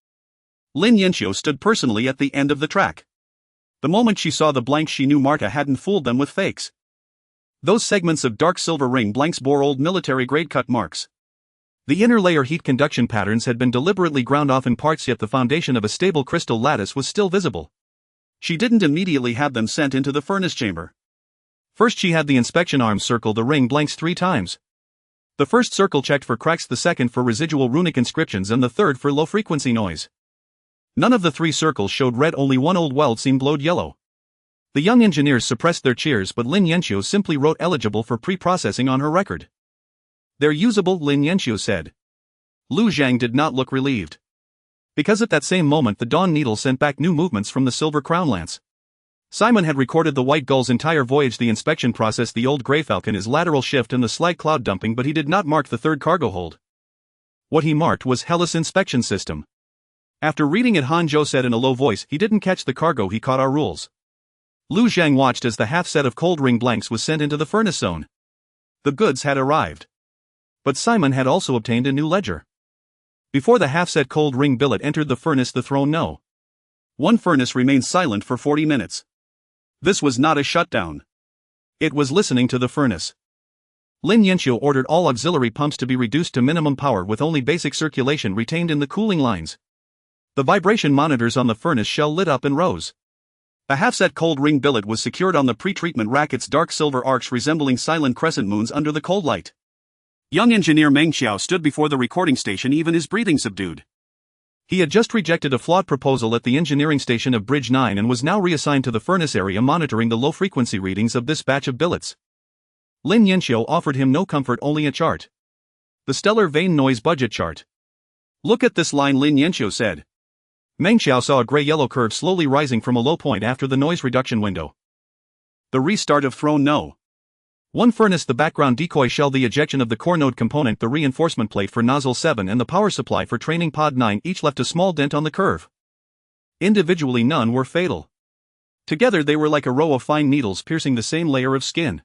Lin Yanxiu stood personally at the end of the track. The moment she saw the blanks, she knew Marta hadn't fooled them with fakes. Those segments of dark silver ring blanks bore old military-grade cut marks. The inner layer heat conduction patterns had been deliberately ground off in parts, yet the foundation of a stable crystal lattice was still visible. She didn't immediately have them sent into the furnace chamber. First, she had the inspection arms circle the ring blanks 3 times. The first circle checked for cracks, the second for residual runic inscriptions, and the third for low-frequency noise. None of the 3 circles showed red, only one old weld seam glowed yellow. The young engineers suppressed their cheers, but Lin Yanxiu simply wrote eligible for pre-processing on her record. They're usable, Lin Yanxiu said. Lu Zhang did not look relieved. Because at that same moment the Dawn Needle sent back new movements from the Silver Crown Lance. Simon had recorded the White Gull's entire voyage, the inspection process, the old Grey Falcon, his lateral shift, and the slag cloud dumping, but he did not mark the third cargo hold. What he marked was Hellas' inspection system. After reading it, Han Zhou said in a low voice, he didn't catch the cargo, he caught our rules. Lu Zhang watched as the half set of cold ring blanks was sent into the furnace zone. The goods had arrived. But Simon had also obtained a new ledger. Before the half set cold ring billet entered the furnace, the throne no. One furnace remained silent for 40 minutes. This was not a shutdown. It was listening to the furnace. Lin Yanxiu ordered all auxiliary pumps to be reduced to minimum power with only basic circulation retained in the cooling lines. The vibration monitors on the furnace shell lit up and rose. A half-set cold ring billet was secured on the pre-treatment rack, its dark silver arcs resembling silent crescent moons under the cold light. Young engineer Meng Xiao stood before the recording station, even his breathing subdued. He had just rejected a flawed proposal at the engineering station of Bridge 9 and was now reassigned to the furnace area monitoring the low-frequency readings of this batch of billets. Lin Yanxiu offered him no comfort, only a chart. The stellar vane noise budget chart. Look at this line, Lin Yanxiu said. Meng Xiao saw a gray-yellow curve slowly rising from a low point after the noise reduction window. The restart of Throne No. One furnace, the background decoy shell, the ejection of the core node component, the reinforcement plate for nozzle 7 and the power supply for training pod 9 each left a small dent on the curve. Individually none were fatal. Together they were like a row of fine needles piercing the same layer of skin.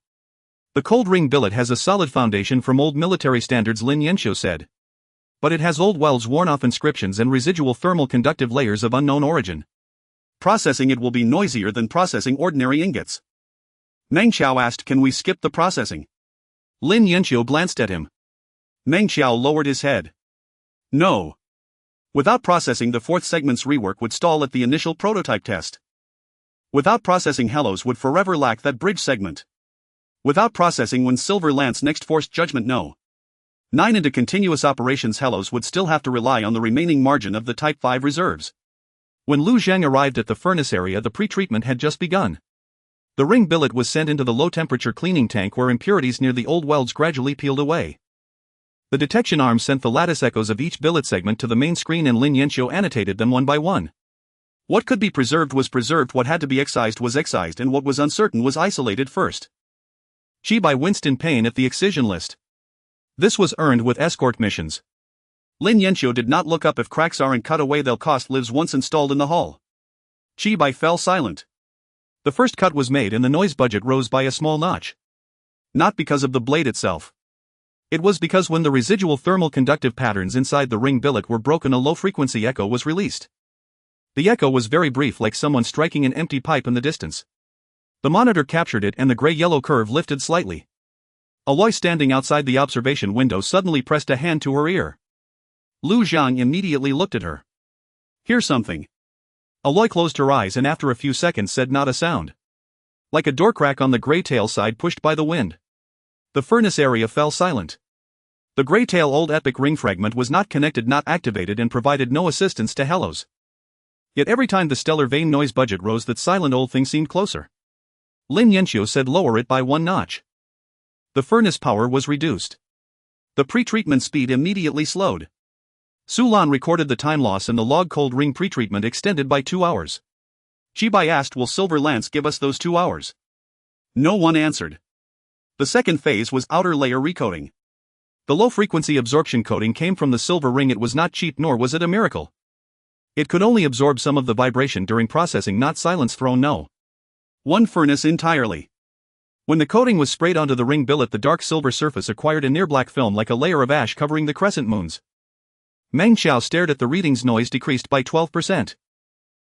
The cold ring billet has a solid foundation from old military standards, Lin Yanxiu said. But it has old welds, worn-off inscriptions and residual thermal conductive layers of unknown origin. Processing it will be noisier than processing ordinary ingots. Meng Xiao asked, can we skip the processing? Lin Yanxiu glanced at him. Meng Xiao lowered his head. No. Without processing, the fourth segment's rework would stall at the initial prototype test. Without processing, Hellos would forever lack that bridge segment. Without processing, when Silver Lance next forced judgment no. 9 into continuous operations, Hellos would still have to rely on the remaining margin of the Type 5 reserves. When Lu Zhang arrived at the furnace area, the pre-treatment had just begun. The ring billet was sent into the low-temperature cleaning tank where impurities near the old welds gradually peeled away. The detection arm sent the lattice echoes of each billet segment to the main screen and Lin Yanxiu annotated them one by one. What could be preserved was preserved, what had to be excised was excised, and what was uncertain was isolated first. Chi by Winston Payne at the excision list. This was earned with escort missions. Lin Yanxiu did not look up. If cracks aren't cut away, they'll cost lives once installed in the hull. Chi by fell silent. The first cut was made and the noise budget rose by a small notch. Not because of the blade itself. It was because when the residual thermal conductive patterns inside the ring billet were broken, a low-frequency echo was released. The echo was very brief, like someone striking an empty pipe in the distance. The monitor captured it and the gray-yellow curve lifted slightly. Aloy, standing outside the observation window, suddenly pressed a hand to her ear. Lu Zhang immediately looked at her. Hear something. Aloy closed her eyes and after a few seconds said not a sound. Like a door crack on the gray tail side pushed by the wind. The furnace area fell silent. The gray tail old epic ring fragment was not connected, not activated, and provided no assistance to Hellos. Yet every time the stellar vane noise budget rose, that silent old thing seemed closer. Lin Yanxiu said lower it by one notch. The furnace power was reduced. The pre-treatment speed immediately slowed. Su Lan recorded the time loss and the log cold ring pre-treatment extended by 2 hours. Shibai asked, will Silver Lance give us those 2 hours? No one answered. The second phase was outer layer recoating. The low-frequency absorption coating came from the silver ring. It was not cheap, nor was it a miracle. It could only absorb some of the vibration during processing, not silence Throne No. One furnace entirely. When the coating was sprayed onto the ring billet, the dark silver surface acquired a near-black film like a layer of ash covering the crescent moons. Meng Xiao stared at the readings. Noise decreased by 12%.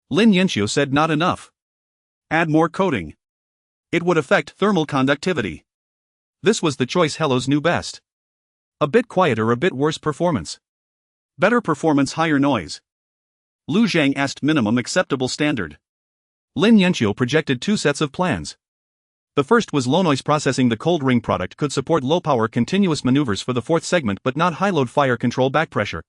Lin Yanxiu said not enough. Add more coating. It would affect thermal conductivity. This was the choice Hellos knew best. A bit quieter, a bit worse performance. Better performance, higher noise. Lu Zhang asked minimum acceptable standard. Lin Yanxiu projected 2 sets of plans. The first was low noise processing. The cold ring product could support low power continuous maneuvers for the fourth segment but not high load fire control back pressure.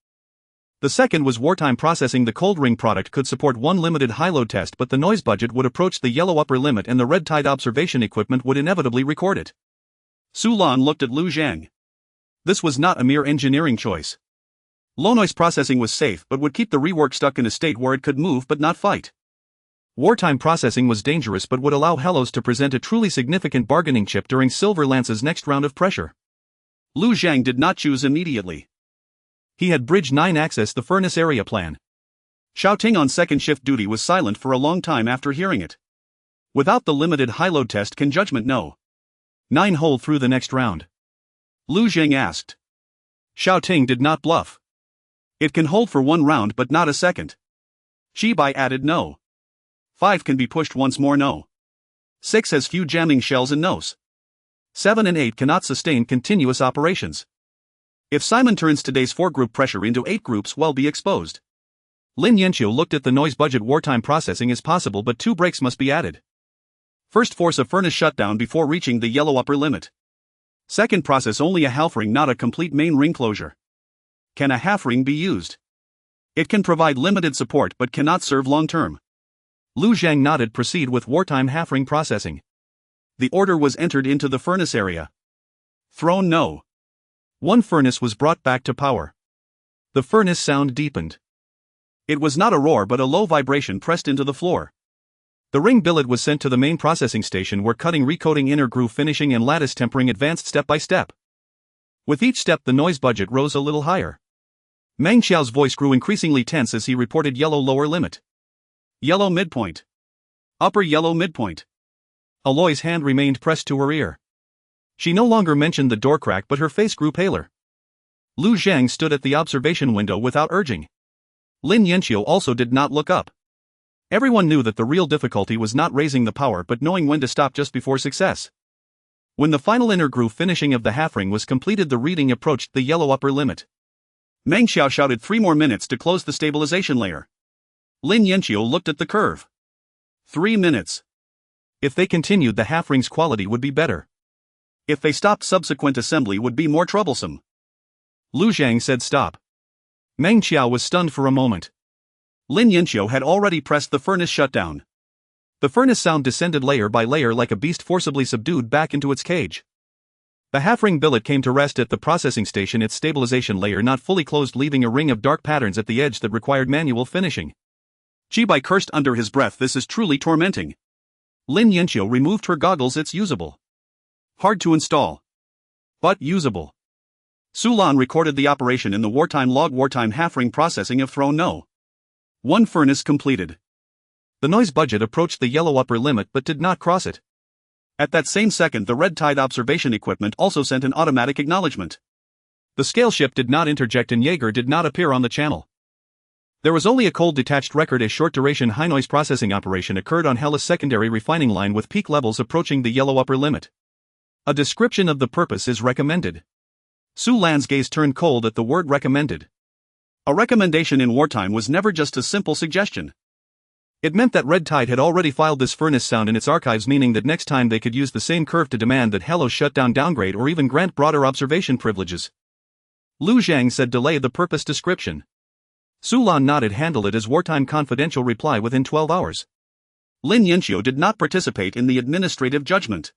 The second was wartime processing. The cold ring product could support one limited high load test, but the noise budget would approach the yellow upper limit and the red tide observation equipment would inevitably record it. Su Lan looked at Lu Zhang. This was not a mere engineering choice. Low noise processing was safe but would keep the rework stuck in a state where it could move but not fight. Wartime processing was dangerous but would allow Hellos to present a truly significant bargaining chip during Silver Lance's next round of pressure. Lu Zhang did not choose immediately. He had Bridge 9 access the furnace area plan. Xiao Ting on second shift duty was silent for a long time after hearing it. Without the limited high load test, can judgment no 9 hold through the next round? Lu Zhang asked. Xiao Ting did not bluff. It can hold for 1 round but not a second. Shibai added no. 5 can be pushed once more no. 6 has few jamming shells and nos. 7 and 8 cannot sustain continuous operations. If Simon turns today's 4 group pressure into 8 groups, well be exposed. Lin Yanqiu looked at the noise budget. Wartime processing is possible, but 2 breaks must be added. First, force a furnace shutdown before reaching the yellow upper limit. Second, process only a half ring, not a complete main ring closure. Can a half ring be used? It can provide limited support but cannot serve long term. Lu Zhang nodded. Proceed with wartime half ring processing. The order was entered into the furnace area. Thrown no. 1 furnace was brought back to power. The furnace sound deepened. It was not a roar but a low vibration pressed into the floor. The ring billet was sent to the main processing station where cutting, recoating, inner groove finishing and lattice tempering advanced step by step. With each step the noise budget rose a little higher. Meng Xiao's voice grew increasingly tense as he reported yellow lower limit. Yellow midpoint. Upper yellow midpoint. Aloy's hand remained pressed to her ear. She no longer mentioned the door crack but her face grew paler. Lu Zhang stood at the observation window without urging. Lin Yanqiu also did not look up. Everyone knew that the real difficulty was not raising the power but knowing when to stop just before success. When the final inner groove finishing of the half ring was completed, the reading approached the yellow upper limit. Meng Xiao shouted 3 more minutes to close the stabilization layer. Lin Yanqiu looked at the curve. 3 minutes. If they continued, the half ring's quality would be better. If they stopped, subsequent assembly would be more troublesome. Lu Zhang said stop. Meng Xiao was stunned for a moment. Lin Yanqiu had already pressed the furnace shutdown. The furnace sound descended layer by layer like a beast forcibly subdued back into its cage. The half-ring billet came to rest at the processing station, its stabilization layer not fully closed, leaving a ring of dark patterns at the edge that required manual finishing. Chibai cursed under his breath. This is truly tormenting. Lin Yanqiu removed her goggles. It's usable. Hard to install. But usable. Sulan recorded the operation in the wartime log. Wartime half-ring processing of thrown no. 1 furnace completed. The noise budget approached the yellow upper limit but did not cross it. At that same second, the red tide observation equipment also sent an automatic acknowledgement. The scale ship did not interject and Jaeger did not appear on the channel. There was only a cold detached record. A short-duration high-noise processing operation occurred on Hellas' secondary refining line with peak levels approaching the yellow upper limit. A description of the purpose is recommended. Su Lan's gaze turned cold at the word recommended. A recommendation in wartime was never just a simple suggestion. It meant that Red Tide had already filed this furnace sound in its archives, meaning that next time they could use the same curve to demand that Hello shut down, downgrade, or even grant broader observation privileges. Lu Zhang said delay the purpose description. Sulan nodded. Handle it as wartime confidential. Reply within 12 hours. Lin Yanqiu did not participate in the administrative judgment.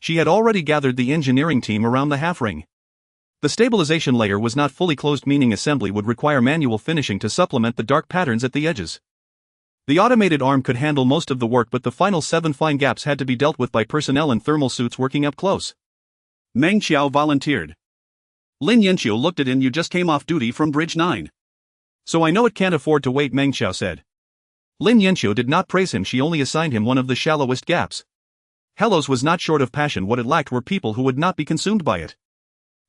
She had already gathered the engineering team around the half-ring. The stabilization layer was not fully closed, meaning assembly would require manual finishing to supplement the dark patterns at the edges. The automated arm could handle most of the work, but the final 7 fine gaps had to be dealt with by personnel in thermal suits working up close. Meng Xiao volunteered. Lin Yanqiu looked at him. You just came off duty from Bridge 9. So I know it can't afford to wait, Meng Xiao said. Lin Yanqiu did not praise him, she only assigned him one of the shallowest gaps. Hellos was not short of passion. What it lacked were people who would not be consumed by it.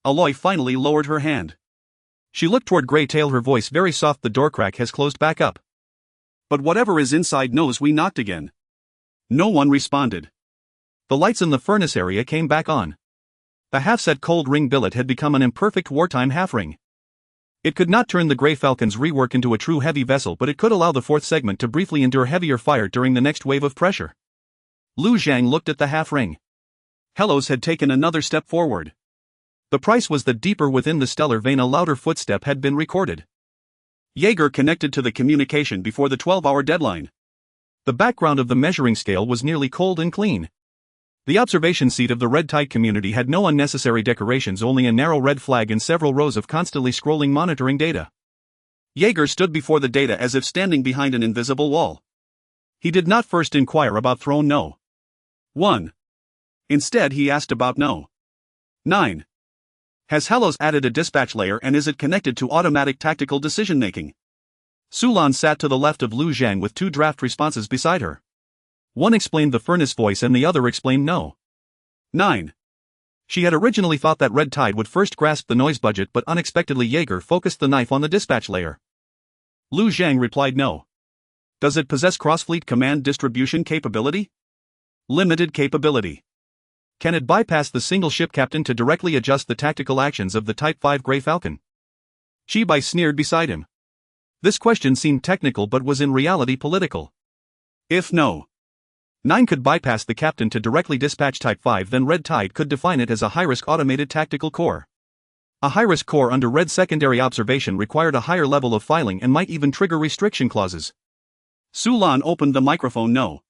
Aloy finally lowered her hand. She looked toward Grey Tail, her voice very soft. The door crack has closed back up. But whatever is inside knows. We knocked again. No one responded. The lights in the furnace area came back on. The half-set cold ring billet had become an imperfect wartime half-ring. It could not turn the Grey Falcon's rework into a true heavy vessel, but it could allow the fourth segment to briefly endure heavier fire during the next wave of pressure. Lu Zhang looked at the half-ring. Hellos had taken another step forward. The price was that deeper within the stellar vein a louder footstep had been recorded. Jaeger connected to the communication before the 12-hour deadline. The background of the measuring scale was nearly cold and clean. The observation seat of the Red Tide community had no unnecessary decorations, only a narrow red flag and several rows of constantly scrolling monitoring data. Jaeger stood before the data as if standing behind an invisible wall. He did not first inquire about Throne No. 1. Instead he asked about No. 9. Has Hellos added a dispatch layer, and is it connected to automatic tactical decision-making? Sulan sat to the left of Lu Zhang with 2 draft responses beside her. One explained the furnace voice and the other explained No. 9. She had originally thought that Red Tide would first grasp the noise budget, but unexpectedly Jaeger focused the knife on the dispatch layer. Lu Zhang replied No. Does it possess cross-fleet command distribution capability? Limited capability. Can it bypass the single ship captain to directly adjust the tactical actions of the Type 5 Grey Falcon? Chibai sneered beside him. This question seemed technical but was in reality political. If no, 9 could bypass the captain to directly dispatch Type 5, then Red Tide could define it as a high-risk automated tactical corps. A high-risk corps under Red secondary observation required a higher level of filing and might even trigger restriction clauses. Sulan opened the microphone. No.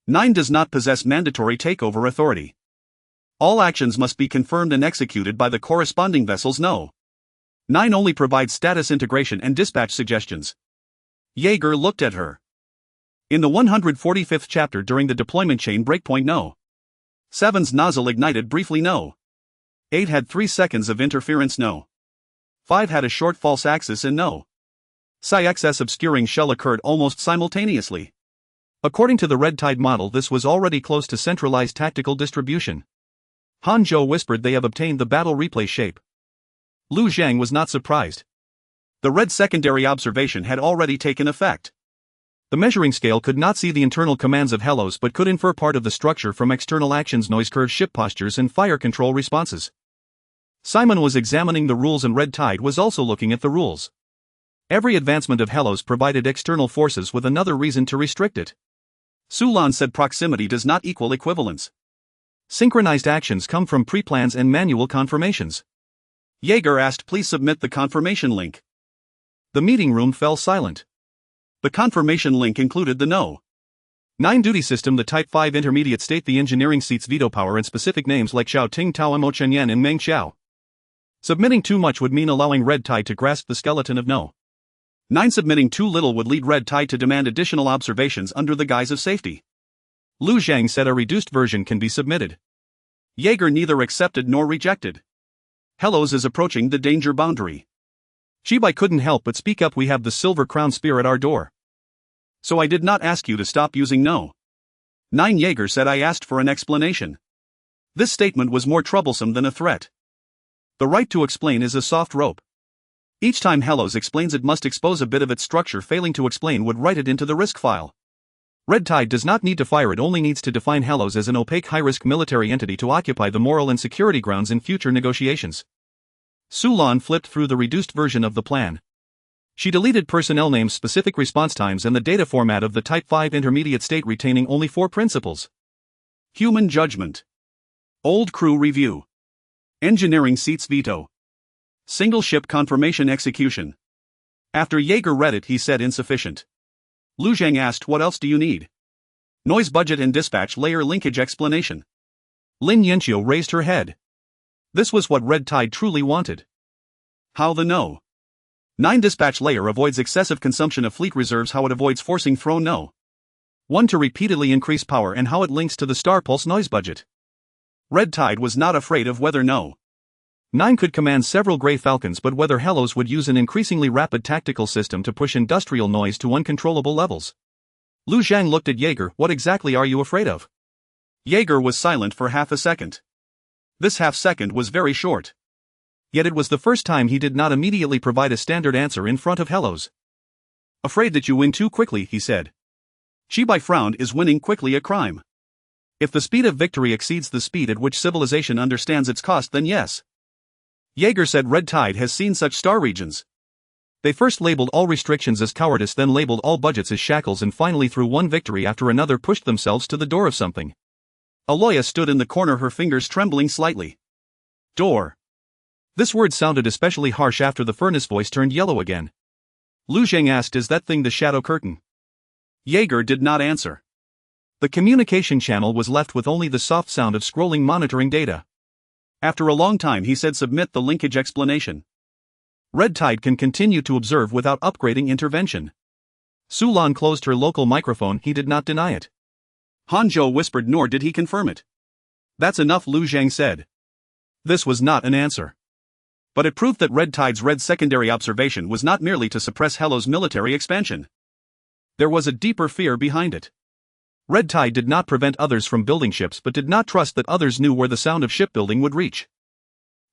9 does not possess mandatory takeover authority. All actions must be confirmed and executed by the corresponding vessels. No. 9 only provides status integration and dispatch suggestions. Yeager looked at her. In the 145th chapter during the deployment chain breakpoint. No. 7's nozzle ignited briefly. No. 8 had 3 seconds of interference. No. 5 had a short false axis. And no. Psi-XS obscuring shell occurred almost simultaneously. According to the Red Tide model, this was already close to centralized tactical distribution. Hanzhou whispered they have obtained the battle replay shape. Lu Zhang was not surprised. The Red secondary observation had already taken effect. The measuring scale could not see the internal commands of Hellos but could infer part of the structure from external actions, noise curves, ship postures, and fire control responses. Simon was examining the rules and Red Tide was also looking at the rules. Every advancement of Hellos provided external forces with another reason to restrict it. Sulan said proximity does not equal equivalence. Synchronized actions come from pre-plans and manual confirmations. Yeager asked, please submit the confirmation link. The meeting room fell silent. The confirmation link included the No. 9 duty system, the Type 5 intermediate state, the engineering seat's veto power, and specific names like Xiao Ting, Tao Mo Chen Yan, and Meng Xiao. Submitting too much would mean allowing Red Tide to grasp the skeleton of No. 9 submitting too little would lead Red Tide to demand additional observations under the guise of safety. Lu Zhang said a reduced version can be submitted. Yeager neither accepted nor rejected. Hellos is approaching the danger boundary. Shibai couldn't help but speak up. We have the Silver Crown Spear at our door. So I did not ask you to stop using No. 9 Yeager said. I asked for an explanation. This statement was more troublesome than a threat. The right to explain is a soft rope. Each time Hellos explains, it must expose a bit of its structure. Failing to explain would write it into the risk file. Red Tide does not need to fire, it only needs to define Hellos as an opaque high-risk military entity to occupy the moral and security grounds in future negotiations. Sulan flipped through the reduced version of the plan. She deleted personnel names, specific response times, and the data format of the Type 5 intermediate state, retaining only 4 principles. Human judgment. Old crew review. Engineering seats veto. Single ship confirmation execution. After Yeager read it, he said insufficient. Lu Zhang asked, what else do you need? Noise budget and dispatch layer linkage explanation. Lin Yanqiu raised her head. This was what Red Tide truly wanted. How the No. 9 dispatch layer avoids excessive consumption of fleet reserves, how it avoids forcing throne No. 1 to repeatedly increase power, and how it links to the Star Pulse noise budget. Red Tide was not afraid of whether No. 9 could command several Grey Falcons, but whether Hellos would use an increasingly rapid tactical system to push industrial noise to uncontrollable levels. Lu Zhang looked at Yeager. What exactly are you afraid of? Yeager was silent for half a second. This half second was very short. Yet it was the first time he did not immediately provide a standard answer in front of Hellos. Afraid that you win too quickly, he said. Shibai frowned. Is winning quickly a crime? If the speed of victory exceeds the speed at which civilization understands its cost, then yes. Yeager said Red Tide has seen such star regions. They first labeled all restrictions as cowardice, then labeled all budgets as shackles, and finally through one victory after another pushed themselves to the door of something. Aloya stood in the corner, her fingers trembling slightly. Door. This word sounded especially harsh after the furnace voice turned yellow again. Lu Zhang asked, is that thing the shadow curtain? Yeager did not answer. The communication channel was left with only the soft sound of scrolling monitoring data. After a long time he said, submit the linkage explanation. Red Tide can continue to observe without upgrading intervention. Sulan closed her local microphone. He did not deny it. Hanzhou whispered, nor did he confirm it. That's enough, Lu Zhang said. This was not an answer. But it proved that Red Tide's red secondary observation was not merely to suppress Hellos' military expansion. There was a deeper fear behind it. Red Tide did not prevent others from building ships, but did not trust that others knew where the sound of shipbuilding would reach.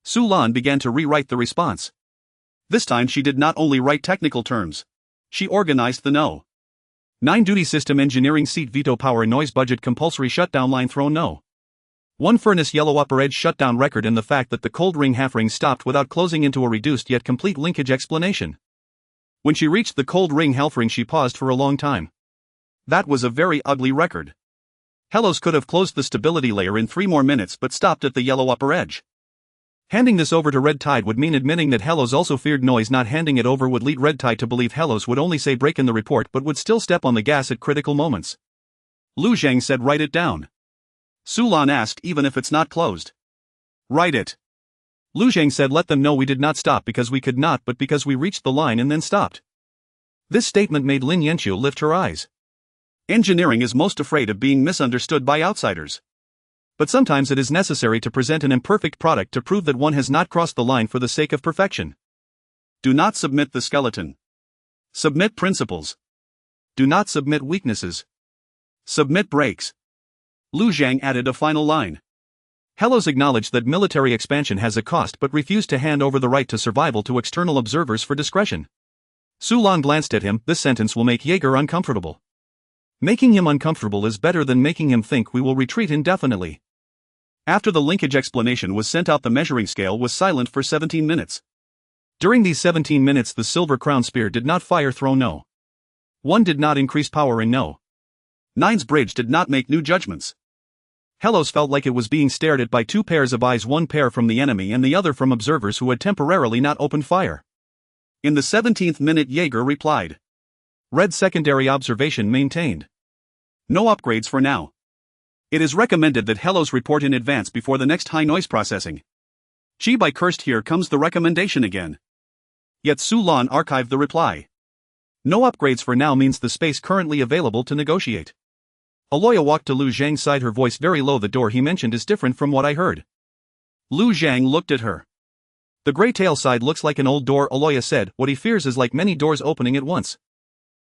Sulan began to rewrite the response. This time she did not only write technical terms. She organized the No. 9 duty system engineering seat veto power noise budget compulsory shutdown line throne No. 1 furnace yellow upper edge shutdown record, and the fact that the cold ring half ring stopped without closing into a reduced yet complete linkage explanation. When she reached the cold ring Halfring she paused for a long time. That was a very ugly record. Hellos could have closed the stability layer in 3 more minutes but stopped at the yellow upper edge. Handing this over to Red Tide would mean admitting that Hellos also feared noise. Not handing it over would lead Red Tide to believe Hellos would only say break in the report but would still step on the gas at critical moments. Lu Zhang said write it down. Su Lan asked even if it's not closed. Write it. Lu Zhang said let them know we did not stop because we could not but because we reached the line and then stopped. This statement made Lin Yanqiu lift her eyes. Engineering is most afraid of being misunderstood by outsiders. But sometimes it is necessary to present an imperfect product to prove that one has not crossed the line for the sake of perfection. Do not submit the skeleton. Submit principles. Do not submit weaknesses. Submit breaks. Lu Zhang added a final line. Hellos acknowledged that military expansion has a cost but refused to hand over the right to survival to external observers for discretion. Su Lan glanced at him. This sentence will make Jaeger uncomfortable. Making him uncomfortable is better than making him think we will retreat indefinitely. After the linkage explanation was sent out, the measuring scale was silent for 17 minutes. During these 17 minutes the Silver Crown Spear did not fire throw no. 1 did not increase power in no. 9's bridge did not make new judgments. Hellos felt like it was being stared at by 2 pairs of eyes, one pair from the enemy and the other from observers who had temporarily not opened fire. In the 17th minute Jaeger replied. Red secondary observation maintained. No upgrades for now. It is recommended that Hellos report in advance before the next high noise processing. Chibai cursed. Here comes the recommendation again. Yet Su Lan archived the reply. No upgrades for now means the space currently available to negotiate. Aloya walked to Lu Zhang's side, her voice very low. The door he mentioned is different from what I heard. Lu Zhang looked at her. The gray tail side looks like an old door, Aloya said. What he fears is like many doors opening at once.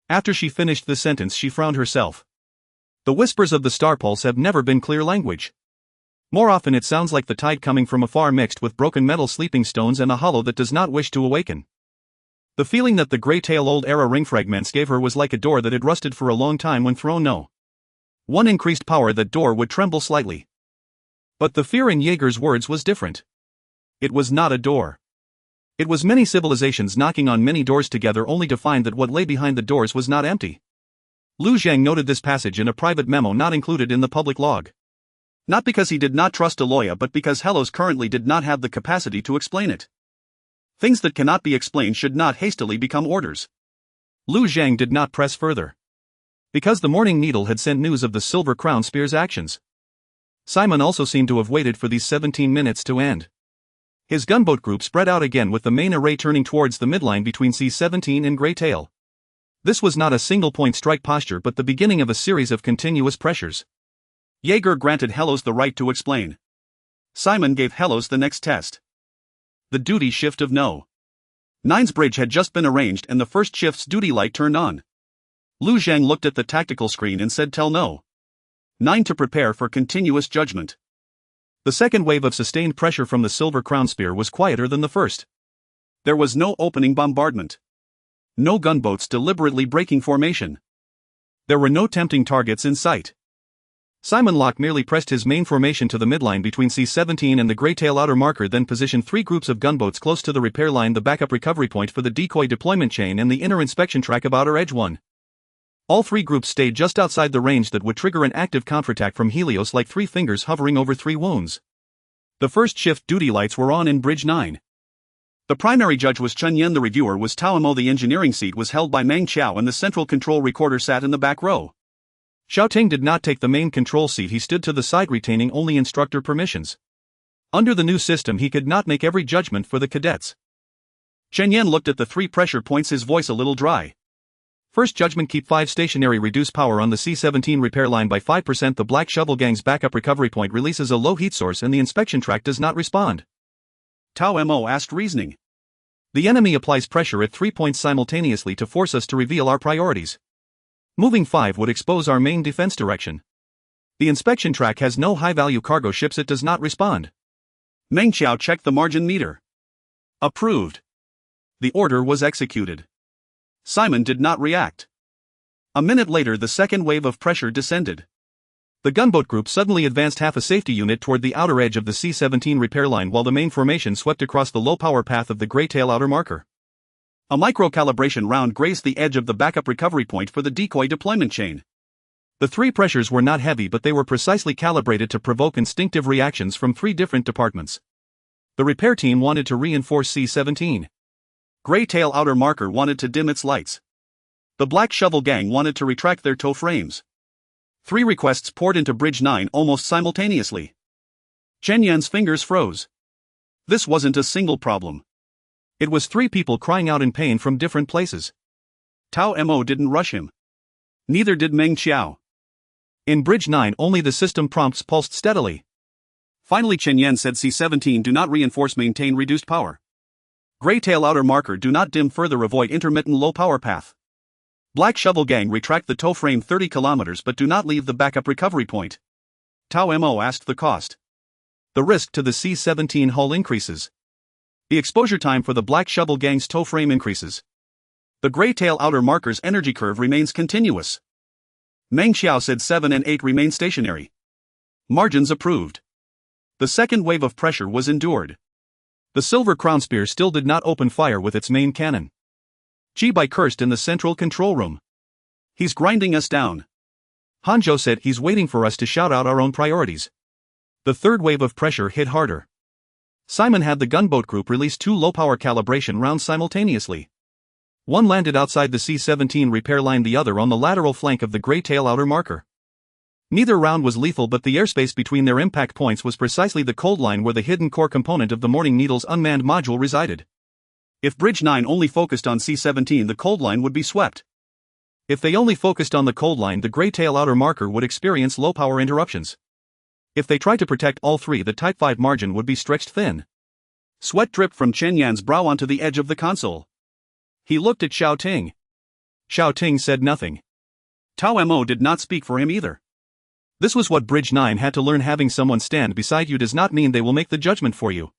After she finished the sentence she frowned herself. The whispers of the star pulse have never been clear language. More often it sounds like the tide coming from afar mixed with broken metal sleeping stones and a hollow that does not wish to awaken. The feeling that the gray tail old era ring fragments gave her was like a door that had rusted for a long time when thrown no. 1 increased power, that door would tremble slightly. But the fear in Jaeger's words was different. It was not a door. It was many civilizations knocking on many doors together only to find that what lay behind the doors was not empty. Lu Zhang noted this passage in a private memo not included in the public log. Not because he did not trust Aloya but because Hellos currently did not have the capacity to explain it. Things that cannot be explained should not hastily become orders. Lu Zhang did not press further. Because the Morning Needle had sent news of the Silver Crown Spear's actions. Simon also seemed to have waited for these 17 minutes to end. His gunboat group spread out again with the main array turning towards the midline between C-17 and Grey Tail. This was not a single-point strike posture but the beginning of a series of continuous pressures. Jaeger granted Hellos the right to explain. Simon gave Hellos the next test. The duty shift of no. 9's bridge had just been arranged and the first shift's duty light turned on. Lu Zhang looked at the tactical screen and said tell no. 9 to prepare for continuous judgment. The second wave of sustained pressure from the Silver Crown Spear was quieter than the first. There was no opening bombardment. No gunboats deliberately breaking formation. There were no tempting targets in sight. Simon Locke merely pressed his main formation to the midline between C-17 and the Grey Tail outer marker, then positioned 3 groups of gunboats close to the repair line, the backup recovery point for the decoy deployment chain and the inner inspection track of outer edge 1. All 3 groups stayed just outside the range that would trigger an active counterattack from Helios, like 3 fingers hovering over 3 wounds. The first shift duty lights were on in Bridge 9. The primary judge was Chen Yen, the reviewer was Tao Mo, the engineering seat was held by Meng Qiao and the central control recorder sat in the back row. Xiao Ting did not take the main control seat, he stood to the side retaining only instructor permissions. Under the new system he could not make every judgment for the cadets. Chen Yen looked at the 3 pressure points, his voice a little dry. First judgment, keep 5 stationary, reduce power on the C-17 repair line by 5%. The Black Shovel Gang's backup recovery point releases a low heat source and the inspection track does not respond. Tao Mo asked, reasoning. The enemy applies pressure at 3 points simultaneously to force us to reveal our priorities. Moving 5 would expose our main defense direction. The inspection track has no high-value cargo ships, it does not respond. Meng Qiao checked the margin meter. Approved. The order was executed. Simon did not react. A minute later the second wave of pressure descended. The gunboat group suddenly advanced half a safety unit toward the outer edge of the C-17 repair line while the main formation swept across the low power path of the Grey Tail outer marker. A micro-calibration round grazed the edge of the backup recovery point for the decoy deployment chain. The three pressures were not heavy, but they were precisely calibrated to provoke instinctive reactions from three different departments. The repair team wanted to reinforce C-17. Gray tail outer marker wanted to dim its lights. The Black Shovel gang wanted to retract their tow frames. Three requests poured into Bridge 9 almost simultaneously. Chen Yan's fingers froze. This wasn't a single problem. It was three people crying out in pain from different places. Tao Mo didn't rush him. Neither did Meng Qiao. In Bridge 9 only the system prompts pulsed steadily. Finally Chen Yan said C-17 do not reinforce, maintain reduced power. Gray tail outer marker do not dim further, avoid intermittent low power path. Black Shovel gang retract the tow frame 30 kilometers but do not leave the backup recovery point. Tao Mo asked the cost. The risk to the C-17 hull increases. The exposure time for the Black Shovel gang's tow frame increases. The Gray tail outer marker's energy curve remains continuous. Meng Qiao said 7 and 8 remain stationary. Margins approved. The second wave of pressure was endured. The Silver Crown Spear still did not open fire with its main cannon. Jibai cursed in the central control room. He's grinding us down. Hanzhou said he's waiting for us to shout out our own priorities. The third wave of pressure hit harder. Simon had the gunboat group release two low-power calibration rounds simultaneously. One landed outside the C-17 repair line, the other on the lateral flank of the Gray tail outer marker. Neither round was lethal, but the airspace between their impact points was precisely the cold line where the hidden core component of the Morning Needle's unmanned module resided. If Bridge 9 only focused on C-17, the cold line would be swept. If they only focused on the cold line, the Gray tail outer marker would experience low-power interruptions. If they tried to protect all three, the Type 5 margin would be stretched thin. Sweat dripped from Chen Yan's brow onto the edge of the console. He looked at Xiao Ting. Xiao Ting said nothing. Tao Mo did not speak for him either. This was what Bridge 9 had to learn. Having someone stand beside you does not mean they will make the judgment for you.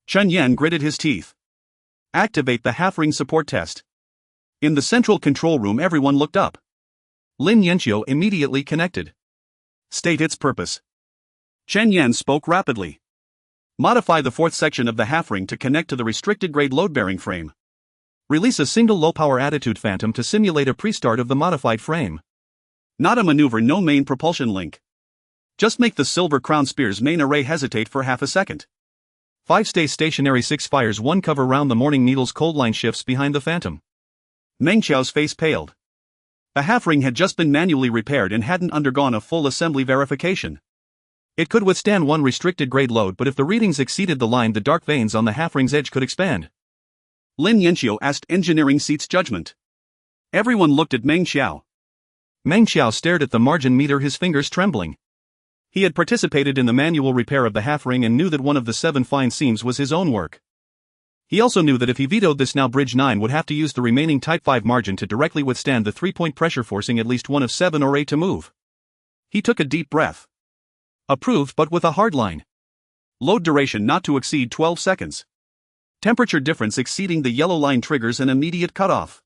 Chen Yan gritted his teeth. Activate the half-ring support test. In the central control room everyone looked up. Lin Yanqiu immediately connected. State its purpose. Chen Yan spoke rapidly. Modify the fourth section of the half-ring to connect to the restricted grade load-bearing frame. Release a single low-power attitude phantom to simulate a pre-start of the modified frame. Not a maneuver, no main propulsion link. Just make the Silver Crown Spear's main array hesitate for half a second. 5 stays stationary, 6 fires, 1 cover round the Morning Needle's cold line shifts behind the phantom. Meng Qiao's face paled. The half-ring had just been manually repaired and hadn't undergone a full assembly verification. It could withstand 1 restricted grade load, but if the readings exceeded the line, the dark veins on the half-ring's edge could expand. Lin Yanqiu asked engineering seat's judgment. Everyone looked at Meng Qiao. Meng Qiao stared at the margin meter, his fingers trembling. He had participated in the manual repair of the half-ring and knew that one of the 7 fine seams was his own work. He also knew that if he vetoed this now, Bridge 9 would have to use the remaining Type 5 margin to directly withstand the 3-point pressure, forcing at least one of 7 or 8 to move. He took a deep breath. Approved, but with a hard line. Load duration not to exceed 12 seconds. Temperature difference exceeding the yellow line triggers an immediate cutoff.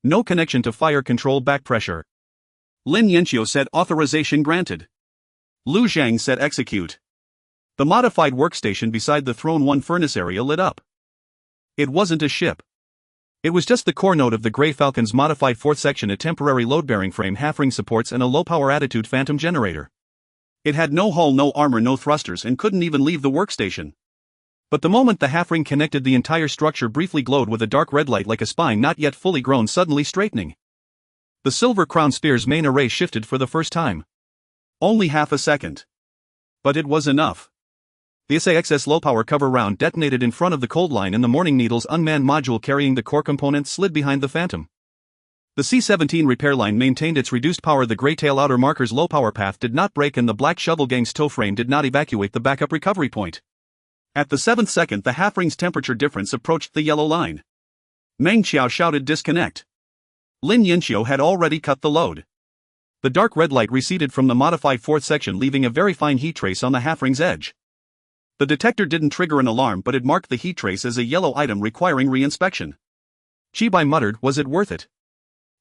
No connection to fire control back pressure. Lin Yanqiu said authorization granted. Lu Zhang said execute. The modified workstation beside the Throne 1 furnace area lit up. It wasn't a ship. It was just the core node of the Grey Falcon's modified fourth section, a temporary load-bearing frame, half-ring supports, and a low-power attitude phantom generator. It had no hull, no armor, no thrusters, and couldn't even leave the workstation. But the moment the half-ring connected, the entire structure briefly glowed with a dark red light, like a spine not yet fully grown suddenly straightening. The Silver Crown Spear's main array shifted for the first time. Only half a second. But it was enough. The SAXS low-power cover round detonated in front of the cold line, and the Morning Needle's unmanned module carrying the core component slid behind the Phantom. The C-17 repair line maintained its reduced power. The Grey tail outer marker's low-power path did not break, and the Black Shovel gang's tow frame did not evacuate the backup recovery point. At the 7th second, the half-ring's temperature difference approached the yellow line. Meng Qiao shouted disconnect. Lin Yanqiu had already cut the load. The dark red light receded from the modified fourth section, leaving a very fine heat trace on the half-ring's edge. The detector didn't trigger an alarm, but it marked the heat trace as a yellow item requiring reinspection. Chibai muttered, was it worth it?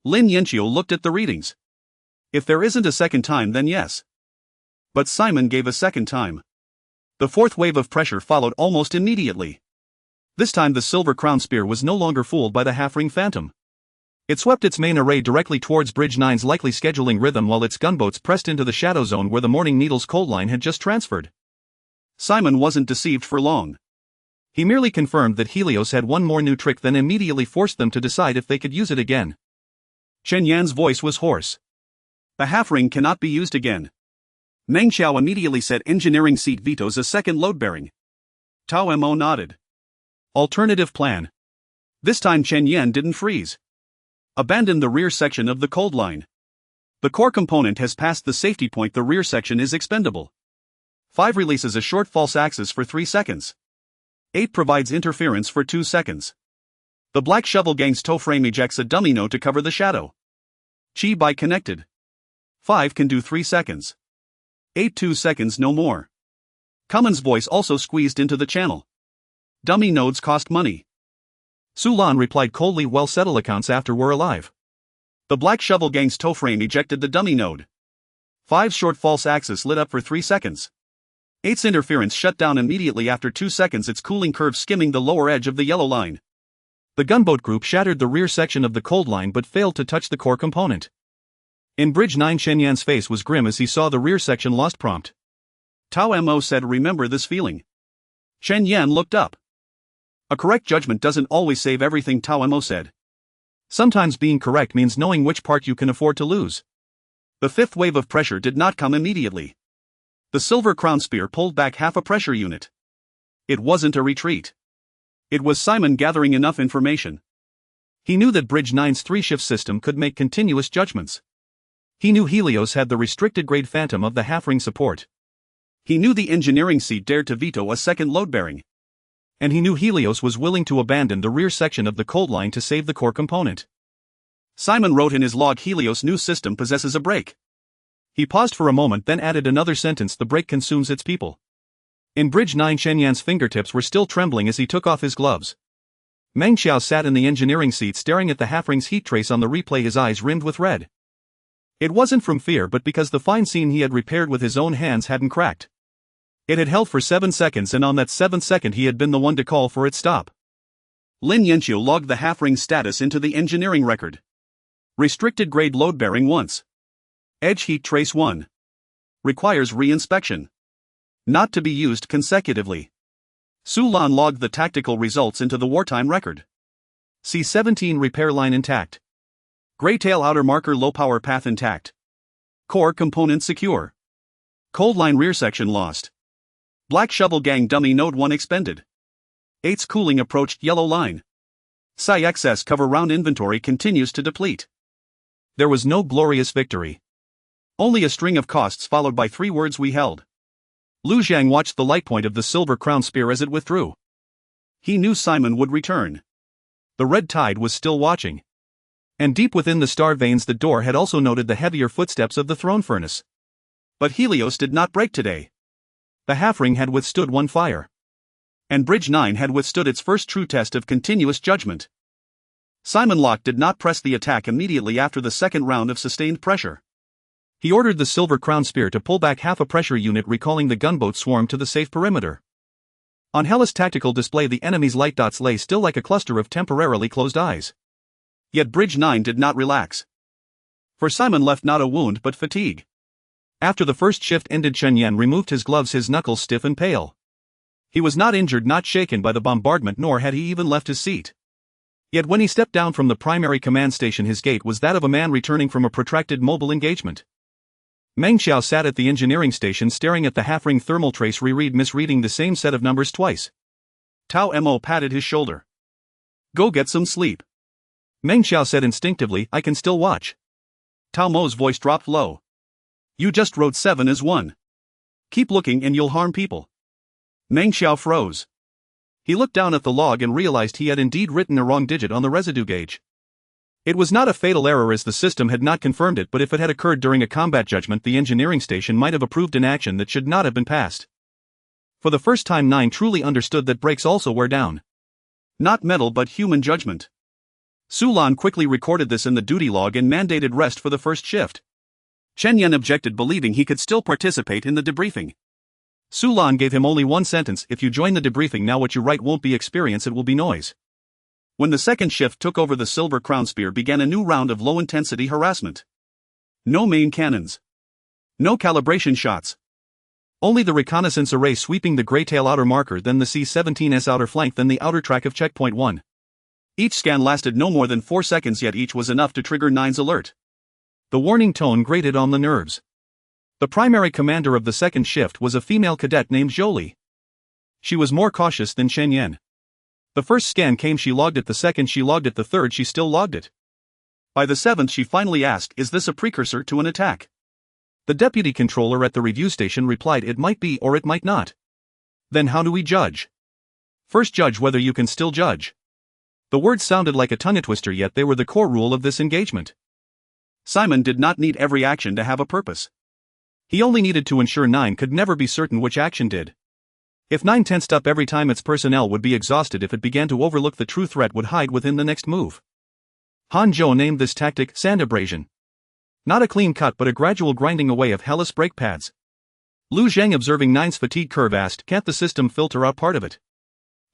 Lin Yanqiu looked at the readings. If there isn't a second time, then yes. But Simon gave a second time. The fourth wave of pressure followed almost immediately. This time the silver crown spear was no longer fooled by the half-ring phantom. It swept its main array directly towards Bridge 9's likely scheduling rhythm while its gunboats pressed into the shadow zone where the Morning Needle's coal line had just transferred. Simon wasn't deceived for long. He merely confirmed that Helios had one more new trick, then immediately forced them to decide if they could use it again. Chen Yan's voice was hoarse. The half-ring cannot be used again. Meng Xiao immediately said engineering seat vetoes a second load bearing. Tao Mo nodded. Alternative plan. This time Chen Yan didn't freeze. Abandon the rear section of the cold line. The core component has passed the safety point. The rear section is expendable. 5 releases a short false axis for 3 seconds. 8 provides interference for 2 seconds. The Black Shovel Gang's tow frame ejects a dummy node to cover the shadow. Chi by connected. 5 can do 3 seconds. 8 2 seconds no more. Cummins' voice also squeezed into the channel. Dummy nodes cost money. Su Lan replied coldly, well, settle accounts after we're alive. The Black Shovel Gang's tow frame ejected the dummy node. 5's short false axis lit up for 3 seconds. 8's interference shut down immediately after 2 seconds, its cooling curve skimming the lower edge of the yellow line. The gunboat group shattered the rear section of the cold line but failed to touch the core component. In Bridge 9, Chen Yan's face was grim as he saw the rear section lost. Prompt. Tao Mo said, remember this feeling. Chen Yan looked up. A correct judgment doesn't always save everything, Tao Mo said. Sometimes being correct means knowing which part you can afford to lose. The 5th wave of pressure did not come immediately. The silver crown spear pulled back half a pressure unit. It wasn't a retreat. It was Simon gathering enough information. He knew that Bridge 9's 3-shift system could make continuous judgments. He knew Helios had the restricted grade phantom of the half-ring support. He knew the engineering seat dared to veto a second load bearing. And he knew Helios was willing to abandon the rear section of the cold line to save the core component. Simon wrote in his log, Helios' new system possesses a brake. He paused for a moment, then added another sentence, the brake consumes its people. In Bridge 9, Chen Yan's fingertips were still trembling as he took off his gloves. Meng Xiao sat in the engineering seat staring at the half-ring's heat trace on the replay, his eyes rimmed with red. It wasn't from fear but because the fine scene he had repaired with his own hands hadn't cracked. It had held for 7 seconds, and on that 7th second he had been the one to call for its stop. Lin Yanqiu logged the half-ring status into the engineering record. Restricted grade load bearing once. Edge heat trace 1. Requires re-inspection. Not to be used consecutively. Su Lan logged the tactical results into the wartime record. C-17 repair line intact. Gray tail outer marker low power path intact. Core component secure. Cold line rear section lost. Black Shovel Gang dummy node 1 expended. 8's cooling approached yellow line. Psi excess cover round inventory continues to deplete. There was no glorious victory. Only a string of costs followed by 3 words we held. Lu Zhang watched the light point of the silver crown spear as it withdrew. He knew Simon would return. The red tide was still watching. And deep within the star veins the door had also noted the heavier footsteps of the throne furnace. But Helios did not break today. The half-ring had withstood 1 fire. And Bridge 9 had withstood its first true test of continuous judgment. Simon Locke did not press the attack immediately after the second round of sustained pressure. He ordered the silver crown spear to pull back half a pressure unit, recalling the gunboat swarm to the safe perimeter. On Hellas' tactical display the enemy's light dots lay still like a cluster of temporarily closed eyes. Yet Bridge 9 did not relax. For Simon left not a wound but fatigue. After the first shift ended, Chen Yan removed his gloves, his knuckles stiff and pale. He was not injured, not shaken by the bombardment, nor had he even left his seat. Yet when he stepped down from the primary command station his gait was that of a man returning from a protracted mobile engagement. Meng Xiao sat at the engineering station staring at the half-ring thermal trace, misreading the same set of numbers twice. Tao Mo patted his shoulder. Go get some sleep. Meng Xiao said instinctively, I can still watch. Tao Mo's voice dropped low. You just wrote 7 as 1. Keep looking and you'll harm people. Meng Xiao froze. He looked down at the log and realized he had indeed written a wrong digit on the residue gauge. It was not a fatal error as the system had not confirmed it, but if it had occurred during a combat judgment the engineering station might have approved an action that should not have been passed. For the first time 9 truly understood that brakes also wear down. Not metal but human judgment. Su Lan quickly recorded this in the duty log and mandated rest for the first shift. Chen Yan objected, believing he could still participate in the debriefing. Sulan gave him only one sentence: if you join the debriefing now, what you write won't be experience, it will be noise. When the second shift took over, the Silver Crown Spear began a new round of low-intensity harassment. No main cannons. No calibration shots. Only the reconnaissance array sweeping the Greytail outer marker, then the C-17's outer flank, then the outer track of Checkpoint 1. Each scan lasted no more than 4 seconds, yet each was enough to trigger 9's alert. The warning tone grated on the nerves. The primary commander of the second shift was a female cadet named Jolie. She was more cautious than Shen Yen. The first scan came, she logged it; the second she logged it; the third she still logged it. By the seventh she finally asked, is this a precursor to an attack? The deputy controller at the review station replied, it might be or it might not. Then how do we judge? First judge whether you can still judge. The words sounded like a tongue twister, yet they were the core rule of this engagement. Simon did not need every action to have a purpose. He only needed to ensure 9 could never be certain which action did. If 9 tensed up every time, its personnel would be exhausted. If it began to overlook the true threat, would hide within the next move. Han Zhou named this tactic sand abrasion. Not a clean cut, but a gradual grinding away of hellish brake pads. Lu Zhang, observing 9's fatigue curve, asked, can't the system filter out part of it?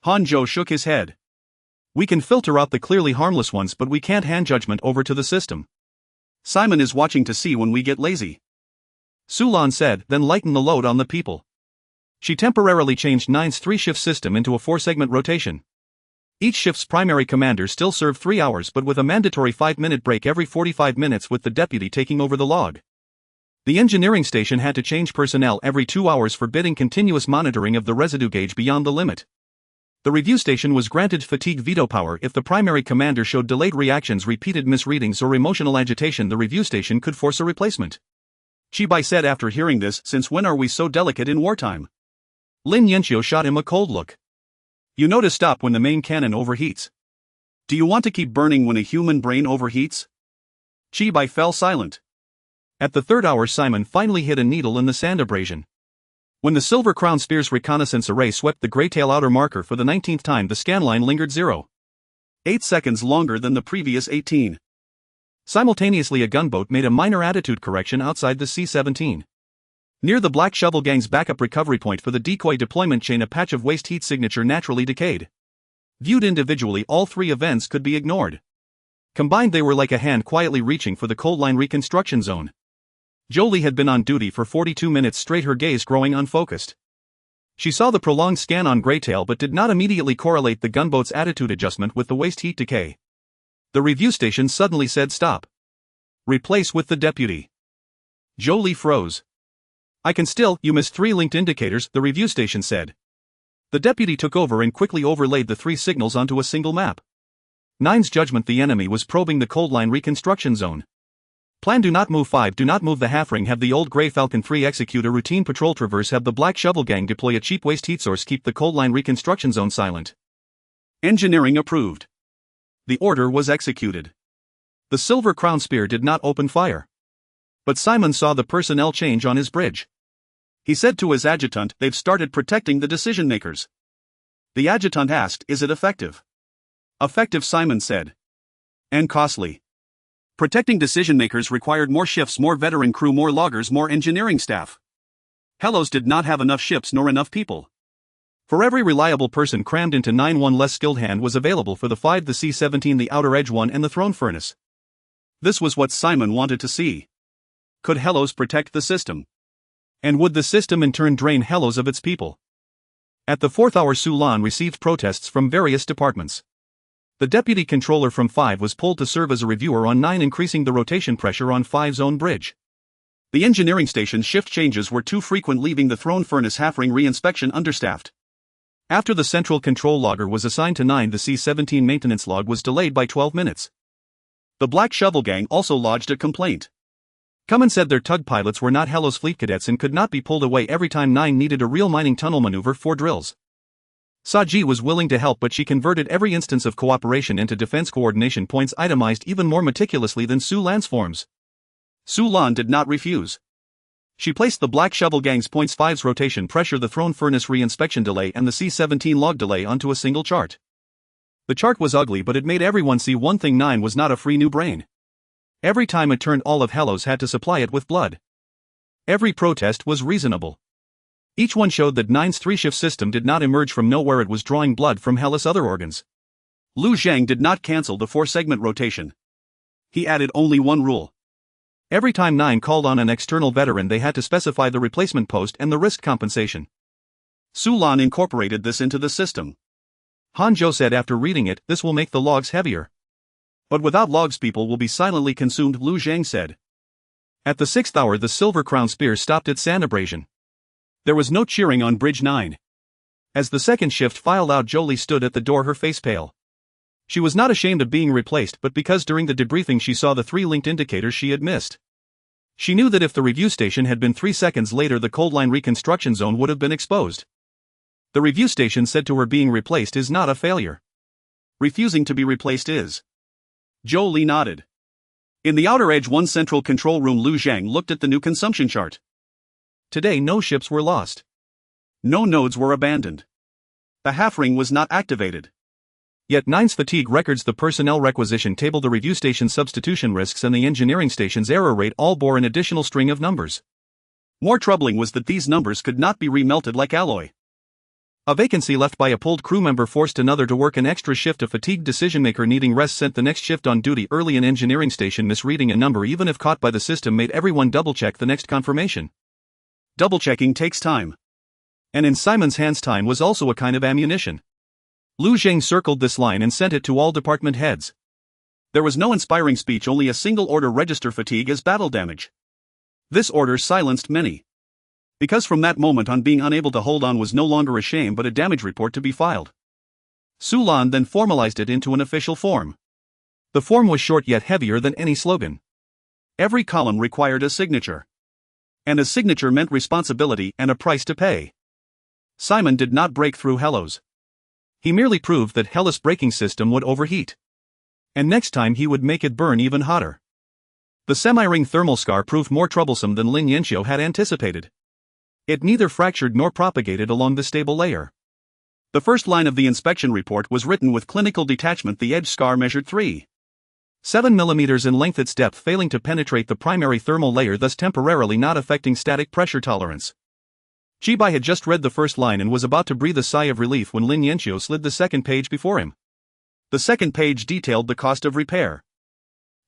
Han Zhou shook his head. We can filter out the clearly harmless ones, but we can't hand judgment over to the system. Simon is watching to see when we get lazy. Sulan said, then lighten the load on the people. She temporarily changed 9's 3-shift system into a 4-segment rotation. Each shift's primary commander still served 3 hours, but with a mandatory 5-minute break every 45 minutes, with the deputy taking over the log. The engineering station had to change personnel every 2 hours, forbidding continuous monitoring of the residue gauge beyond the limit. The review station was granted fatigue veto power. If the primary commander showed delayed reactions, repeated misreadings, or emotional agitation, the review station could force a replacement. Chibai said after hearing this, since when are we so delicate in wartime? Lin Yanxiu shot him a cold look. You know to stop when the main cannon overheats. Do you want to keep burning when a human brain overheats? Chibai fell silent. At the 3rd hour, Simon finally hit a needle in the sand abrasion. When the Silver Crown Spear's reconnaissance array swept the Greytail outer marker for the 19th time, the scan line lingered 0.8 seconds longer than the previous 18. Simultaneously, a gunboat made a minor attitude correction outside the C-17. Near the Black Shovel Gang's backup recovery point for the decoy deployment chain, a patch of waste heat signature naturally decayed. Viewed individually, all 3 events could be ignored. Combined, they were like a hand quietly reaching for the cold line reconstruction zone. Jolie had been on duty for 42 minutes straight, her gaze growing unfocused. She saw the prolonged scan on Greytail, but did not immediately correlate the gunboat's attitude adjustment with the waste heat decay. The review station suddenly said, stop. Replace with the deputy. Jolie froze. I can still, you missed 3 linked indicators, the review station said. The deputy took over and quickly overlaid the 3 signals onto a single map. 9's judgment: the enemy was probing the cold line reconstruction zone. Plan: do not move. 5. Do not move the half ring. Have the old Grey Falcon 3 execute a routine patrol traverse. Have the Black Shovel Gang deploy a cheap waste heat source. Keep the cold line reconstruction zone silent. Engineering approved. The order was executed. The Silver Crown Spear did not open fire. But Simon saw the personnel change on his bridge. He said to his adjutant, they've started protecting the decision makers. The adjutant asked, is it effective? Effective, Simon said. And costly. Protecting decision makers required more shifts, more veteran crew, more loggers, more engineering staff. Hellos did not have enough ships nor enough people. For every reliable person crammed into 9, one less skilled hand was available for the 5, the C-17, the outer edge 1, and the throne furnace. This was what Simon wanted to see. Could Hellos protect the system? And would the system in turn drain Hellos of its people? At the 4th hour, Sulan received protests from various departments. The deputy controller from 5 was pulled to serve as a reviewer on 9, increasing the rotation pressure on 5's own bridge. The engineering station's shift changes were too frequent, leaving the throne furnace half-ring re-inspection understaffed. After the central control logger was assigned to 9, the C-17 maintenance log was delayed by 12 minutes. The Black Shovel Gang also lodged a complaint. Cummins said their tug pilots were not Hellos fleet cadets and could not be pulled away every time 9 needed a real mining tunnel maneuver for drills. Saji was willing to help, but she converted every instance of cooperation into defense coordination points, itemized even more meticulously than Su Lan's forms. Su Lan did not refuse. She placed the Black Shovel Gang's points 5's rotation pressure, the throne furnace re-inspection delay, and the C-17 log delay onto a single chart. The chart was ugly, but it made everyone see one thing: 9 was not a free new brain. Every time it turned, all of Hellos had to supply it with blood. Every protest was reasonable. Each one showed that Nine's three-shift system did not emerge from nowhere, it was drawing blood from Hellas' other organs. Lu Zhang did not cancel the 4-segment rotation. He added only one rule. Every time Nine called on an external veteran, they had to specify the replacement post and the risk compensation. Su Lan incorporated this into the system. Han Zhou said after reading it, "This will make the logs heavier." "But without logs people will be silently consumed," Lu Zhang said. At the 6th hour, the Silver Crown Spear stopped its sand abrasion. There was no cheering on Bridge 9. As the second shift filed out, Jolie stood at the door, her face pale. She was not ashamed of being replaced, but because during the debriefing she saw the 3 linked indicators she had missed. She knew that if the review station had been 3 seconds later, the cold line reconstruction zone would have been exposed. The review station said to her, "Being replaced is not a failure. Refusing to be replaced is." Jolie nodded. In the Outer Edge 1 central control room, Lu Zhang looked at the new consumption chart. Today no ships were lost. No nodes were abandoned. The half ring was not activated. Yet Nine's fatigue records, the personnel requisition table, the review station's substitution risks, and the engineering station's error rate all bore an additional string of numbers. More troubling was that these numbers could not be remelted like alloy. A vacancy left by a pulled crew member forced another to work an extra shift. A fatigued decision-maker needing rest sent the next shift on duty early. An engineering station misreading a number, even if caught by the system, made everyone double-check the next confirmation. Double-checking takes time. And in Simon's hands, time was also a kind of ammunition. Lu Zhang circled this line and sent it to all department heads. There was no inspiring speech, only a single order: register fatigue as battle damage. This order silenced many. Because from that moment on, being unable to hold on was no longer a shame but a damage report to be filed. Su Lan then formalized it into an official form. The form was short yet heavier than any slogan. Every column required a signature. And a signature meant responsibility and a price to pay. Simon did not break through Hellos. He merely proved that Hellas' braking system would overheat. And next time he would make it burn even hotter. The semi-ring thermal scar proved more troublesome than Lin Yanxiu had anticipated. It neither fractured nor propagated along the stable layer. The first line of the inspection report was written with clinical detachment. The edge scar measured 3.7 mm in length, its depth failing to penetrate the primary thermal layer, thus temporarily not affecting static pressure tolerance. Chibai had just read the first line and was about to breathe a sigh of relief when Lin Yanxiu slid the second page before him. The second page detailed the cost of repair.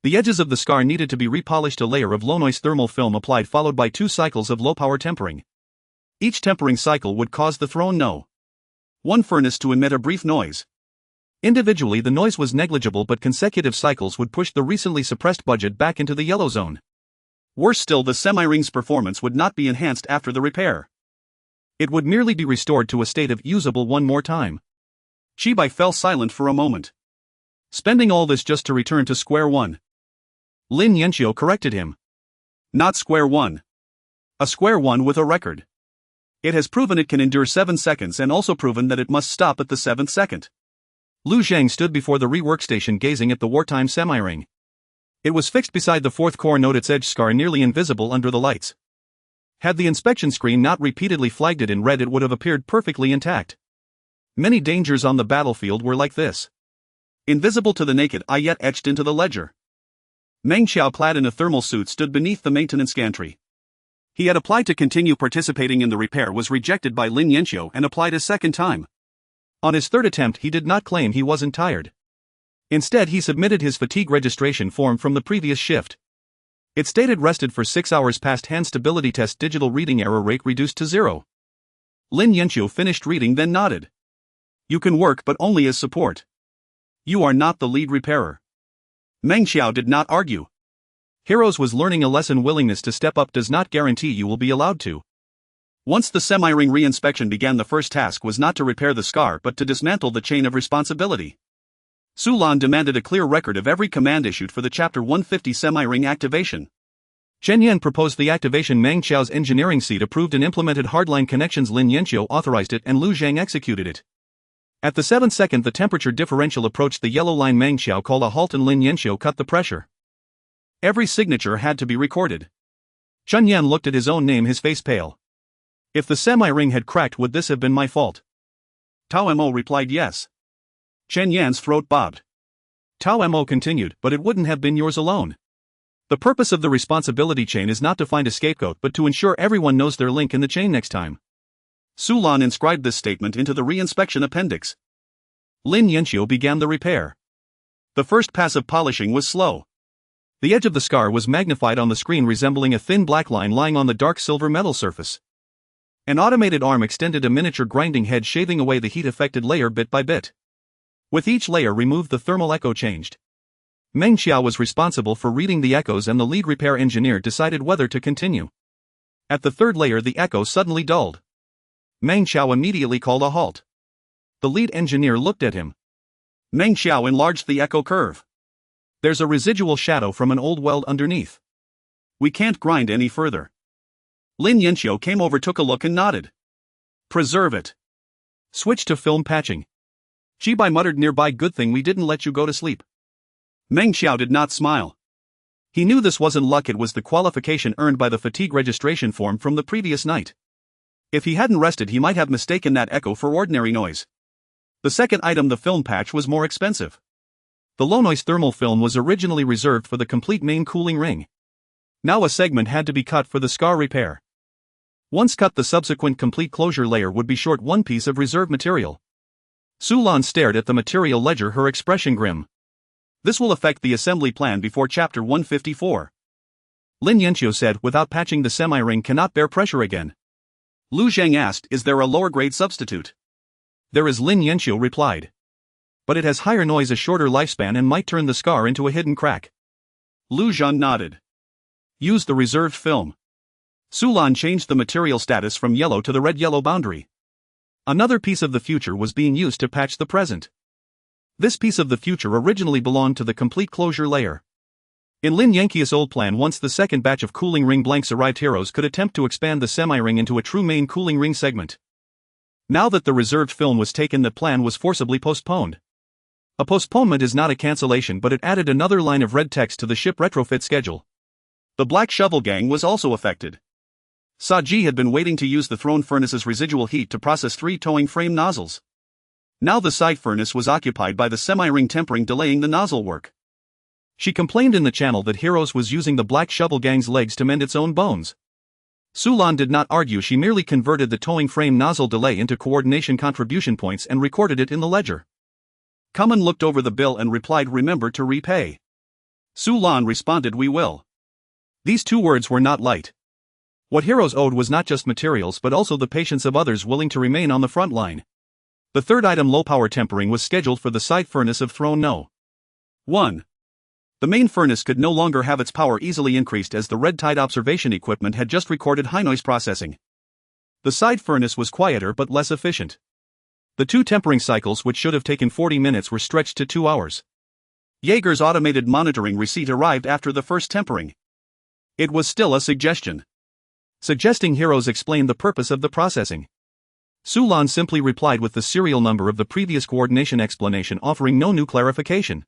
The edges of the scar needed to be repolished, a layer of low-noise thermal film applied, followed by 2 cycles of low-power tempering. Each tempering cycle would cause the thrown no. 1 furnace to emit a brief noise. Individually the noise was negligible, but consecutive cycles would push the recently suppressed budget back into the yellow zone. Worse still, the semi-ring's performance would not be enhanced after the repair. It would merely be restored to a state of usable one more time. Chibai fell silent for a moment. Spending all this just to return to square one. Lin Yanxiu corrected him. Not square one. A square one with a record. It has proven it can endure 7 seconds and also proven that it must stop at the 7th second. Lu Zhang stood before the rework station gazing at the wartime semi-ring. It was fixed beside the 4th core node, its edge scar nearly invisible under the lights. Had the inspection screen not repeatedly flagged it in red, it would have appeared perfectly intact. Many dangers on the battlefield were like this. Invisible to the naked eye, yet etched into the ledger. Meng Xiao, clad in a thermal suit, stood beneath the maintenance gantry. He had applied to continue participating in the repair, was rejected by Lin Yanxiu, and applied a second time. On his 3rd attempt he did not claim he wasn't tired. Instead he submitted his fatigue registration form from the previous shift. It stated rested for 6 hours, past hand stability test, digital reading error rate reduced to 0. Lin Yanxiu finished reading, then nodded. You can work, but only as support. You are not the lead repairer. Meng Xiao did not argue. Heroes was learning a lesson. Willingness to step up does not guarantee you will be allowed to. Once the semi-ring re-inspection began, the first task was not to repair the scar but to dismantle the chain of responsibility. Su Lan demanded a clear record of every command issued for the Chapter 150 semi-ring activation. Chen Yan proposed the activation. Meng Xiao's engineering seat approved and implemented hardline connections. Lin Yanxiu authorized it and Lu Zhang executed it. At the 7th second the temperature differential approached the yellow line. Meng Xiao called a halt and Lin Yanxiu cut the pressure. Every signature had to be recorded. Chen Yan looked at his own name, his face pale. If the semi-ring had cracked, would this have been my fault? Tao Mo replied yes. Chen Yan's throat bobbed. Tao Mo continued, but it wouldn't have been yours alone. The purpose of the responsibility chain is not to find a scapegoat but to ensure everyone knows their link in the chain next time. Sulan inscribed this statement into the re-inspection appendix. Lin Yanxiu began the repair. The first pass of polishing was slow. The edge of the scar was magnified on the screen, resembling a thin black line lying on the dark silver metal surface. An automated arm extended a miniature grinding head, shaving away the heat-affected layer bit by bit. With each layer removed, the thermal echo changed. Meng Xiao was responsible for reading the echoes, and the lead repair engineer decided whether to continue. At the third layer, the echo suddenly dulled. Meng Xiao immediately called a halt. The lead engineer looked at him. Meng Xiao enlarged the echo curve. There's a residual shadow from an old weld underneath. We can't grind any further. Lin Yanxiu came over, took a look and nodded. Preserve it. Switch to film patching. Jibai muttered nearby, good thing we didn't let you go to sleep. Meng Xiao did not smile. He knew this wasn't luck, it was the qualification earned by the fatigue registration form from the previous night. If he hadn't rested, he might have mistaken that echo for ordinary noise. The second item, the film patch, was more expensive. The low noise thermal film was originally reserved for the complete main cooling ring. Now a segment had to be cut for the scar repair. Once cut, the subsequent complete closure layer would be short one piece of reserve material. Sulan stared at the material ledger, her expression grim. This will affect the assembly plan before Chapter 154. Lin Yanxiu said, without patching, the semi-ring cannot bear pressure again. Lu Zhang asked, is there a lower grade substitute? There is, Lin Yanxiu replied. But it has higher noise, a shorter lifespan, and might turn the scar into a hidden crack. Lu Zhan nodded. Use the reserved film. Sulan changed the material status from yellow to the red-yellow boundary. Another piece of the future was being used to patch the present. This piece of the future originally belonged to the complete closure layer. In Lin Yanxiu's old plan, once the second batch of cooling ring blanks arrived, heroes could attempt to expand the semi-ring into a true main cooling ring segment. Now that the reserved film was taken, the plan was forcibly postponed. A postponement is not a cancellation, but it added another line of red text to the ship retrofit schedule. The Black Shovel Gang was also affected. Saji had been waiting to use the throne furnace's residual heat to process 3 towing frame nozzles. Now the side furnace was occupied by the semi-ring tempering, delaying the nozzle work. She complained in the channel that Heroes was using the Black Shovel Gang's legs to mend its own bones. Sulan did not argue, she merely converted the towing frame nozzle delay into coordination contribution points and recorded it in the ledger. Kamen looked over the bill and replied, remember to repay. Sulan responded, we will. These 2 words were not light. What Heroes owed was not just materials but also the patience of others willing to remain on the front line. The third item, low power tempering, was scheduled for the side furnace of Throne No. 1. The main furnace could no longer have its power easily increased as the red tide observation equipment had just recorded high noise processing. The side furnace was quieter but less efficient. The 2 tempering cycles, which should have taken 40 minutes, were stretched to 2 hours. Jaeger's automated monitoring receipt arrived after the first tempering. It was still a suggestion. Suggesting Heroes explain the purpose of the processing. Sulan simply replied with the serial number of the previous coordination explanation, offering no new clarification.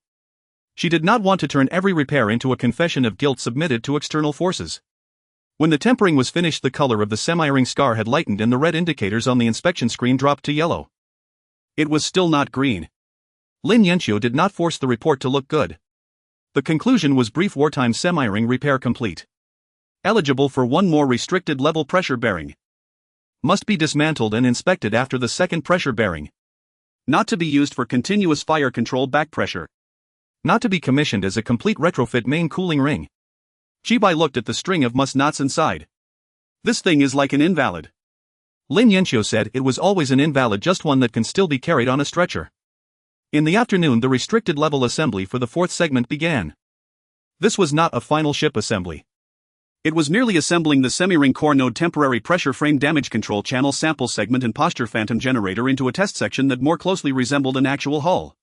She did not want to turn every repair into a confession of guilt submitted to external forces. When the tempering was finished, the color of the semi-ring scar had lightened and the red indicators on the inspection screen dropped to yellow. It was still not green. Lin Yanxiu did not force the report to look good. The conclusion was brief: wartime semi-ring repair complete. Eligible for 1 more restricted level pressure bearing. Must be dismantled and inspected after the second pressure bearing. Not to be used for continuous fire control back pressure. Not to be commissioned as a complete retrofit main cooling ring. Jibai looked at the string of must-nots inside. This thing is like an invalid. Lin Yanxiu said, it was always an invalid, just one that can still be carried on a stretcher. In the afternoon, the restricted level assembly for the 4th segment began. This was not a final ship assembly. It was merely assembling the semi-ring core node, temporary pressure frame, damage control channel, sample segment and posture phantom generator into a test section that more closely resembled an actual hull.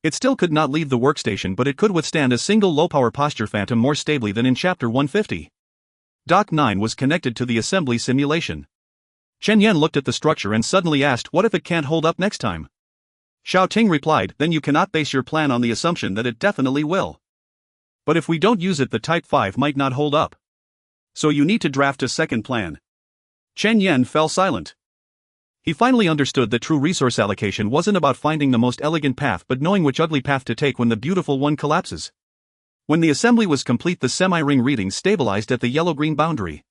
It still could not leave the workstation, but it could withstand a single low-power posture phantom more stably than in Chapter 150. Dock 9 was connected to the assembly simulation. Chen Yan looked at the structure and suddenly asked, what if it can't hold up next time? Xiao Ting replied, then you cannot base your plan on the assumption that it definitely will. But if we don't use it, the Type 5 might not hold up. So you need to draft a second plan. Chen Yan fell silent. He finally understood that true resource allocation wasn't about finding the most elegant path but knowing which ugly path to take when the beautiful one collapses. When the assembly was complete, the semi-ring readings stabilized at the yellow-green boundary.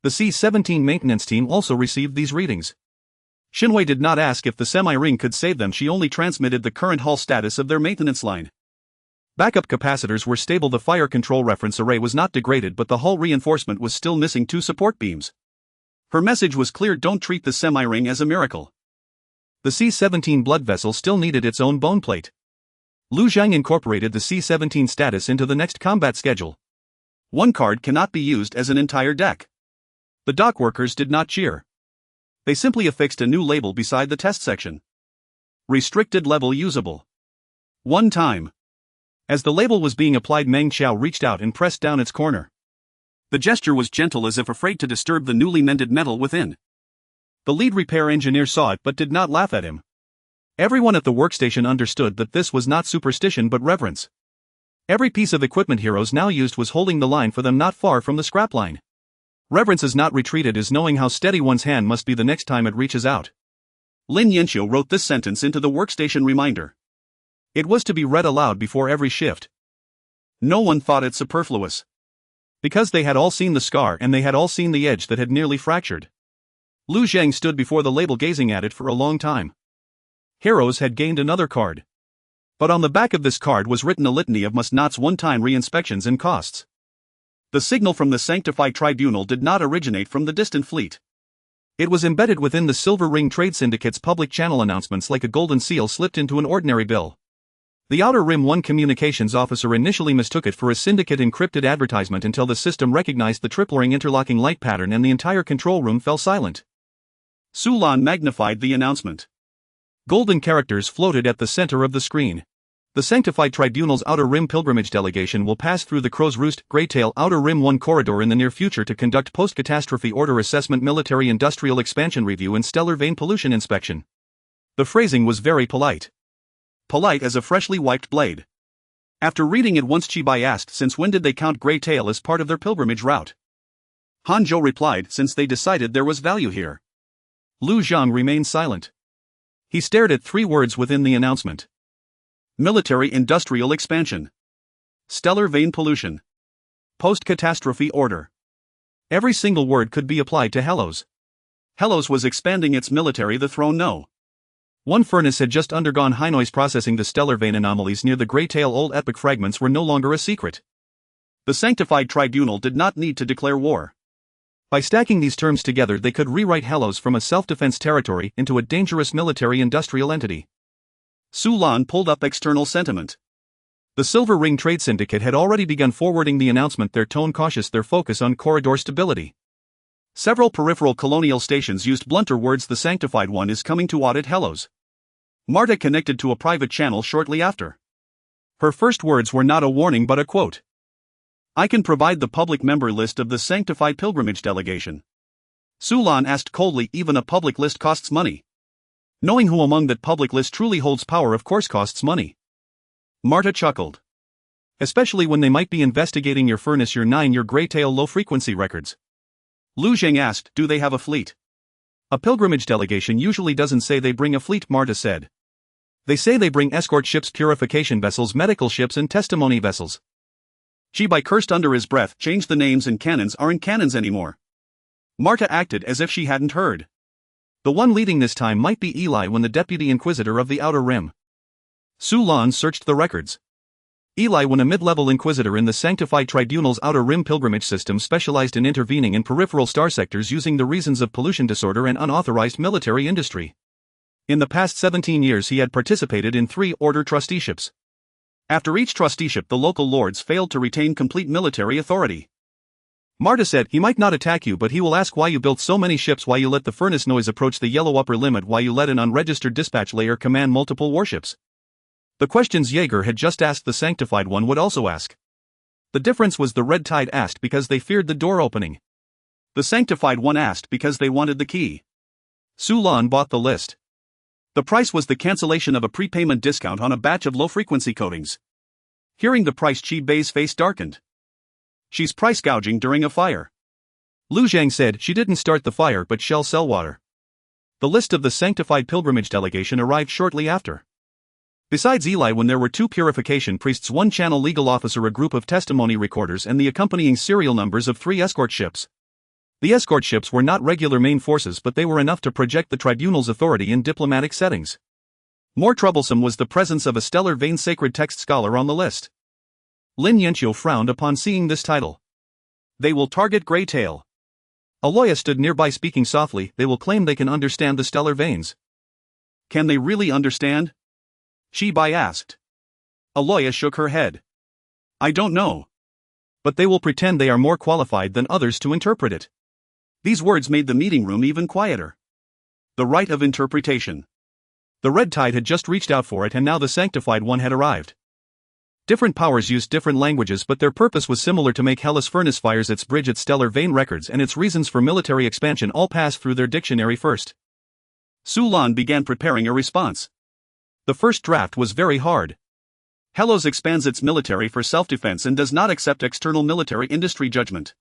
The C-17 maintenance team also received these readings. Shinwei did not ask if the semi-ring could save them, she only transmitted the current hull status of their maintenance line. Backup capacitors were stable, the fire control reference array was not degraded, but the hull reinforcement was still missing 2 support beams. Her message was clear: don't treat the semi-ring as a miracle. The C-17 blood vessel still needed its own bone plate. Lu Zhang incorporated the C-17 status into the next combat schedule. One card cannot be used as an entire deck. The dock workers did not cheer. They simply affixed a new label beside the test section. Restricted level usable. One time. As the label was being applied, Meng Xiao reached out and pressed down its corner. The gesture was gentle, as if afraid to disturb the newly mended metal within. The lead repair engineer saw it but did not laugh at him. Everyone at the workstation understood that this was not superstition but reverence. Every piece of equipment Heroes now used was holding the line for them not far from the scrap line. Reverence is not retreated, is knowing how steady one's hand must be the next time it reaches out. Lin Yanxiu wrote this sentence into the workstation reminder. It was to be read aloud before every shift. No one thought it superfluous. Because they had all seen the scar and they had all seen the edge that had nearly fractured. Lu Zhang stood before the label gazing at it for a long time. Heroes had gained another card. But on the back of this card was written a litany of must-nots, one-time re-inspections and costs. The signal from the Sanctified Tribunal did not originate from the distant fleet. It was embedded within the Silver Ring Trade Syndicate's public channel announcements like a golden seal slipped into an ordinary bill. The Outer Rim 1 communications officer initially mistook it for a syndicate encrypted advertisement until the system recognized the triple-ring interlocking light pattern and the entire control room fell silent. Su Lan magnified the announcement. Golden characters floated at the center of the screen. The Sanctified Tribunal's Outer Rim pilgrimage delegation will pass through the Crow's Roost, Greytail Outer Rim 1 corridor in the near future to conduct post-catastrophe order assessment, military industrial expansion review and stellar vein pollution inspection. The phrasing was very polite. Polite as a freshly wiped blade. After reading it once, Chibai asked since when did they count Greytail as part of their pilgrimage route. Hanzhou replied since they decided there was value here. Lu Zhang remained silent. He stared at 3 words within the announcement. Military industrial expansion. Stellar vein pollution. Post-catastrophe order. Every single word could be applied to Helos. Helos was expanding its military, the throne no. One furnace had just undergone high noise processing. The stellar vein anomalies near the Greytail old epic fragments were no longer a secret. The Sanctified Tribunal did not need to declare war. By stacking these terms together, they could rewrite Helos from a self-defense territory into a dangerous military-industrial entity. Su Lan pulled up external sentiment. The Silver Ring Trade Syndicate had already begun forwarding the announcement, their tone cautious, their focus on corridor stability. Several peripheral colonial stations used blunter words. The Sanctified One is coming to audit Helos. Marta connected to a private channel shortly after. Her first words were not a warning but a quote. I can provide the public member list of the Sanctified Pilgrimage Delegation. Su Lan asked coldly, even a public list costs money. Knowing who among that public list truly holds power of course costs money. Marta chuckled. Especially when they might be investigating your furnace, your 9, your Greytail low-frequency records. Lu Zhang asked, do they have a fleet? A pilgrimage delegation usually doesn't say they bring a fleet, Marta said. They say they bring escort ships, purification vessels, medical ships and testimony vessels. Chibai cursed under his breath, change the names and cannons aren't cannons anymore. Marta acted as if she hadn't heard. The one leading this time might be Eli When, the Deputy Inquisitor of the Outer Rim. Su Lan searched the records. Eli When, a mid-level inquisitor in the Sanctified Tribunal's Outer Rim pilgrimage system, specialized in intervening in peripheral star sectors using the reasons of pollution disorder and unauthorized military industry. In the past 17 years he had participated in 3 order trusteeships. After each trusteeship the local lords failed to retain complete military authority. Marta said, he might not attack you but he will ask why you built so many ships, why you let the furnace noise approach the yellow upper limit, why you let an unregistered dispatch layer command multiple warships. The questions Jaeger had just asked the Sanctified One would also ask. The difference was the Red Tide asked because they feared the door opening. The Sanctified One asked because they wanted the key. Su Lan bought the list. The price was the cancellation of a prepayment discount on a batch of low-frequency coatings. Hearing the price, Chi Bei's face darkened. She's price gouging during a fire. Lu Zhang said she didn't start the fire but shall sell water. The list of the Sanctified Pilgrimage Delegation arrived shortly after. Besides Eli When, there were 2 purification priests, 1 channel legal officer, a group of testimony recorders and the accompanying serial numbers of 3 escort ships. The escort ships were not regular main forces, but they were enough to project the tribunal's authority in diplomatic settings. More troublesome was the presence of a stellar vein sacred text scholar on the list. Lin Yanqiu frowned upon seeing this title. They will target Greytail. Aloya stood nearby speaking softly. They will claim they can understand the stellar veins. Can they really understand? Shibai asked. Aloya shook her head. I don't know. But they will pretend they are more qualified than others to interpret it. These words made the meeting room even quieter. The right of interpretation. The Red Tide had just reached out for it, and now the Sanctified One had arrived. Different powers used different languages, but their purpose was similar: to make Hellas furnace fires, its bridge, its stellar vein records, and its reasons for military expansion all pass through their dictionary first. Su Lan began preparing a response. The first draft was very hard. Hellas expands its military for self-defense and does not accept external military industry judgment.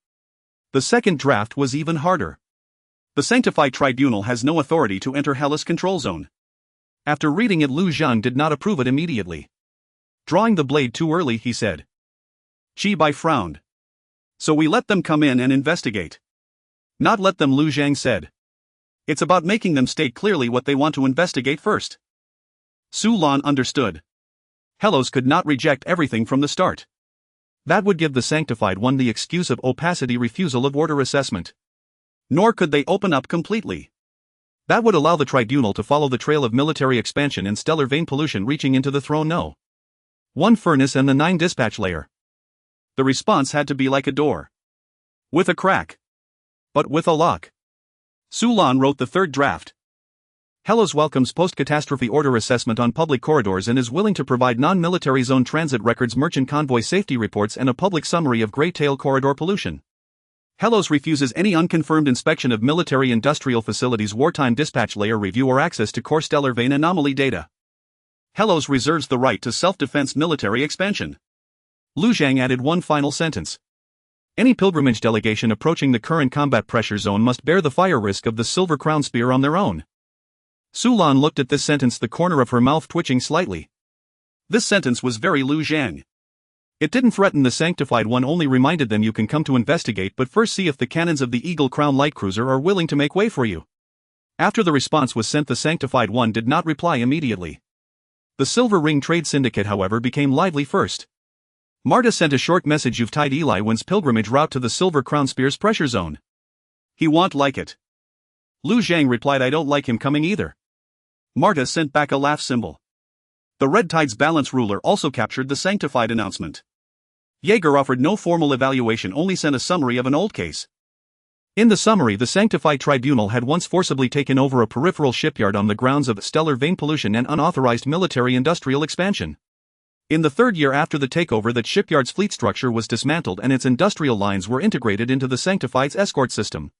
The second draft was even harder. The Sanctified Tribunal has no authority to enter Hellas' control zone. After reading it, Lu Zhang did not approve it immediately. Drawing the blade too early, he said. Shibai frowned. So we let them come in and investigate. Not let them, Lu Zhang said. It's about making them state clearly what they want to investigate first. Su Lan understood. Hellas could not reject everything from the start. That would give the Sanctified One the excuse of opacity, refusal of order assessment. Nor could they open up completely. That would allow the tribunal to follow the trail of military expansion and stellar vein pollution reaching into the throne. No. One furnace and the 9 dispatch layer. The response had to be like a door. With a crack. But with a lock. Su Lan wrote the third draft. Hellas welcomes post-catastrophe order assessment on public corridors and is willing to provide non-military zone transit records, merchant convoy safety reports, and a public summary of Greytail corridor pollution. Hellas refuses any unconfirmed inspection of military industrial facilities, wartime dispatch layer review, or access to core stellar vein anomaly data. Hellas reserves the right to self-defense military expansion. Lu Zhang added one final sentence. Any pilgrimage delegation approaching the current combat pressure zone must bear the fire risk of the Silver Crown Spear on their own. Su Lan looked at this sentence, the corner of her mouth twitching slightly. This sentence was very Lu Zhang. It didn't threaten the Sanctified One, only reminded them you can come to investigate, but first see if the cannons of the Eagle Crown light cruiser are willing to make way for you. After the response was sent, the Sanctified One did not reply immediately. The Silver Ring Trade Syndicate, however, became lively first. Marta sent a short message: you've tied Eli Wen's pilgrimage route to the Silver Crown Spear's pressure zone. He won't like it. Lu Zhang replied, I don't like him coming either. Marta sent back a laugh symbol. The Red Tide's balance ruler also captured the Sanctified announcement. Jaeger offered no formal evaluation, only sent a summary of an old case. In the summary, the Sanctified Tribunal had once forcibly taken over a peripheral shipyard on the grounds of stellar vein pollution and unauthorized military-industrial expansion. In the third year after the takeover, that shipyard's fleet structure was dismantled and its industrial lines were integrated into the Sanctified's escort system.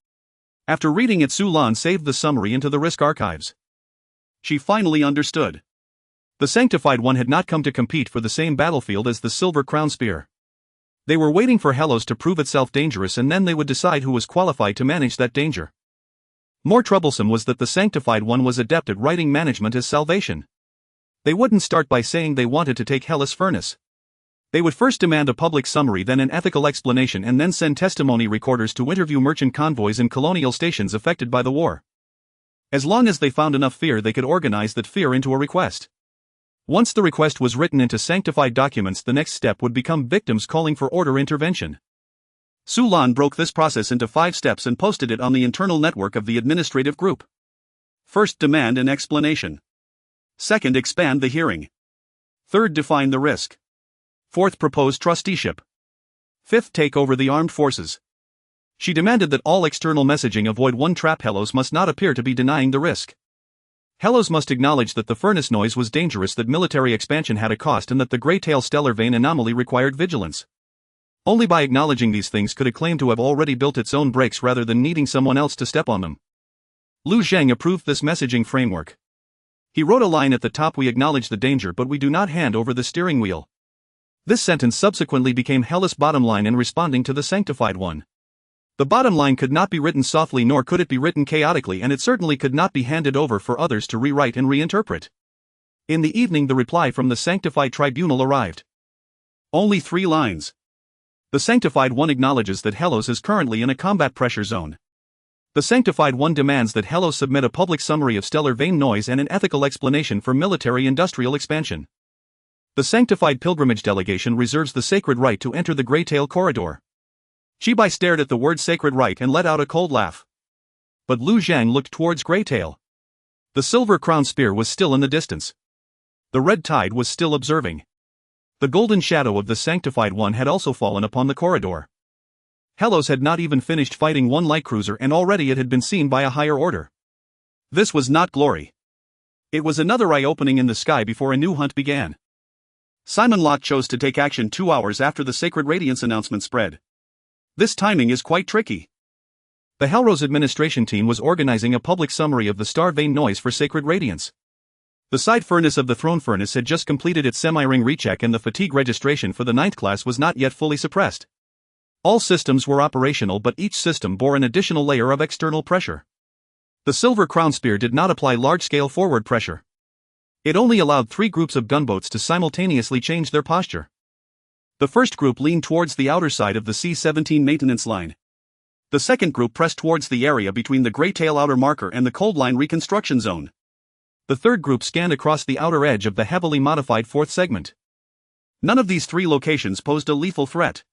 After reading it, Su Lan saved the summary into the Risk archives. She finally understood. The Sanctified One had not come to compete for the same battlefield as the Silver Crown Spear. They were waiting for Hellas to prove itself dangerous, and then they would decide who was qualified to manage that danger. More troublesome was that the Sanctified One was adept at writing management as salvation. They wouldn't start by saying they wanted to take Hellas furnace. They would first demand a public summary, then an ethical explanation, and then send testimony recorders to interview merchant convoys and colonial stations affected by the war. As long as they found enough fear, they could organize that fear into a request. Once the request was written into sanctified documents, the next step would become victims calling for order intervention. Su Lan broke this process into 5 steps and posted it on the internal network of the administrative group. First, demand an explanation. Second, expand the hearing. Third, define the risk. Fourth, propose trusteeship. Fifth, take over the armed forces. She demanded that all external messaging avoid one trap. Hellas must not appear to be denying the risk. Hellas must acknowledge that the furnace noise was dangerous, that military expansion had a cost, and that the Greytail stellar vein anomaly required vigilance. Only by acknowledging these things could it claim to have already built its own brakes rather than needing someone else to step on them. Lu Zhang approved this messaging framework. He wrote a line at the top: we acknowledge the danger, but we do not hand over the steering wheel. This sentence subsequently became Hellas' bottom line in responding to the Sanctified One. The bottom line could not be written softly, nor could it be written chaotically, and it certainly could not be handed over for others to rewrite and reinterpret. In the evening, the reply from the Sanctified Tribunal arrived. Only 3 lines. The Sanctified One acknowledges that Hellas is currently in a combat pressure zone. The Sanctified One demands that Hello submit a public summary of stellar vane noise and an ethical explanation for military-industrial expansion. The Sanctified Pilgrimage Delegation reserves the sacred right to enter the Greytail Corridor. Chibai stared at the word sacred right and let out a cold laugh. But Lu Zhang looked towards Greytail. The silver crown spear was still in the distance. The red tide was still observing. The golden shadow of the Sanctified One had also fallen upon the corridor. Hellos had not even finished fighting one light cruiser and already it had been seen by a higher order. This was not glory. It was another eye-opening in the sky before a new hunt began. Simon Lott chose to take action 2 hours after the Sacred Radiance announcement spread. This timing is quite tricky. The Helrose administration team was organizing a public summary of the star vane noise for Sacred Radiance. The side furnace of the throne furnace had just completed its semi-ring recheck and the fatigue registration for the 9th class was not yet fully suppressed. All systems were operational but each system bore an additional layer of external pressure. The Silver Crown Spear did not apply large-scale forward pressure. It only allowed 3 groups of gunboats to simultaneously change their posture. The first group leaned towards the outer side of the C-17 maintenance line. The second group pressed towards the area between the Greytail outer marker and the Cold Line reconstruction zone. The third group scanned across the outer edge of the heavily modified 4th segment. None of these 3 locations posed a lethal threat.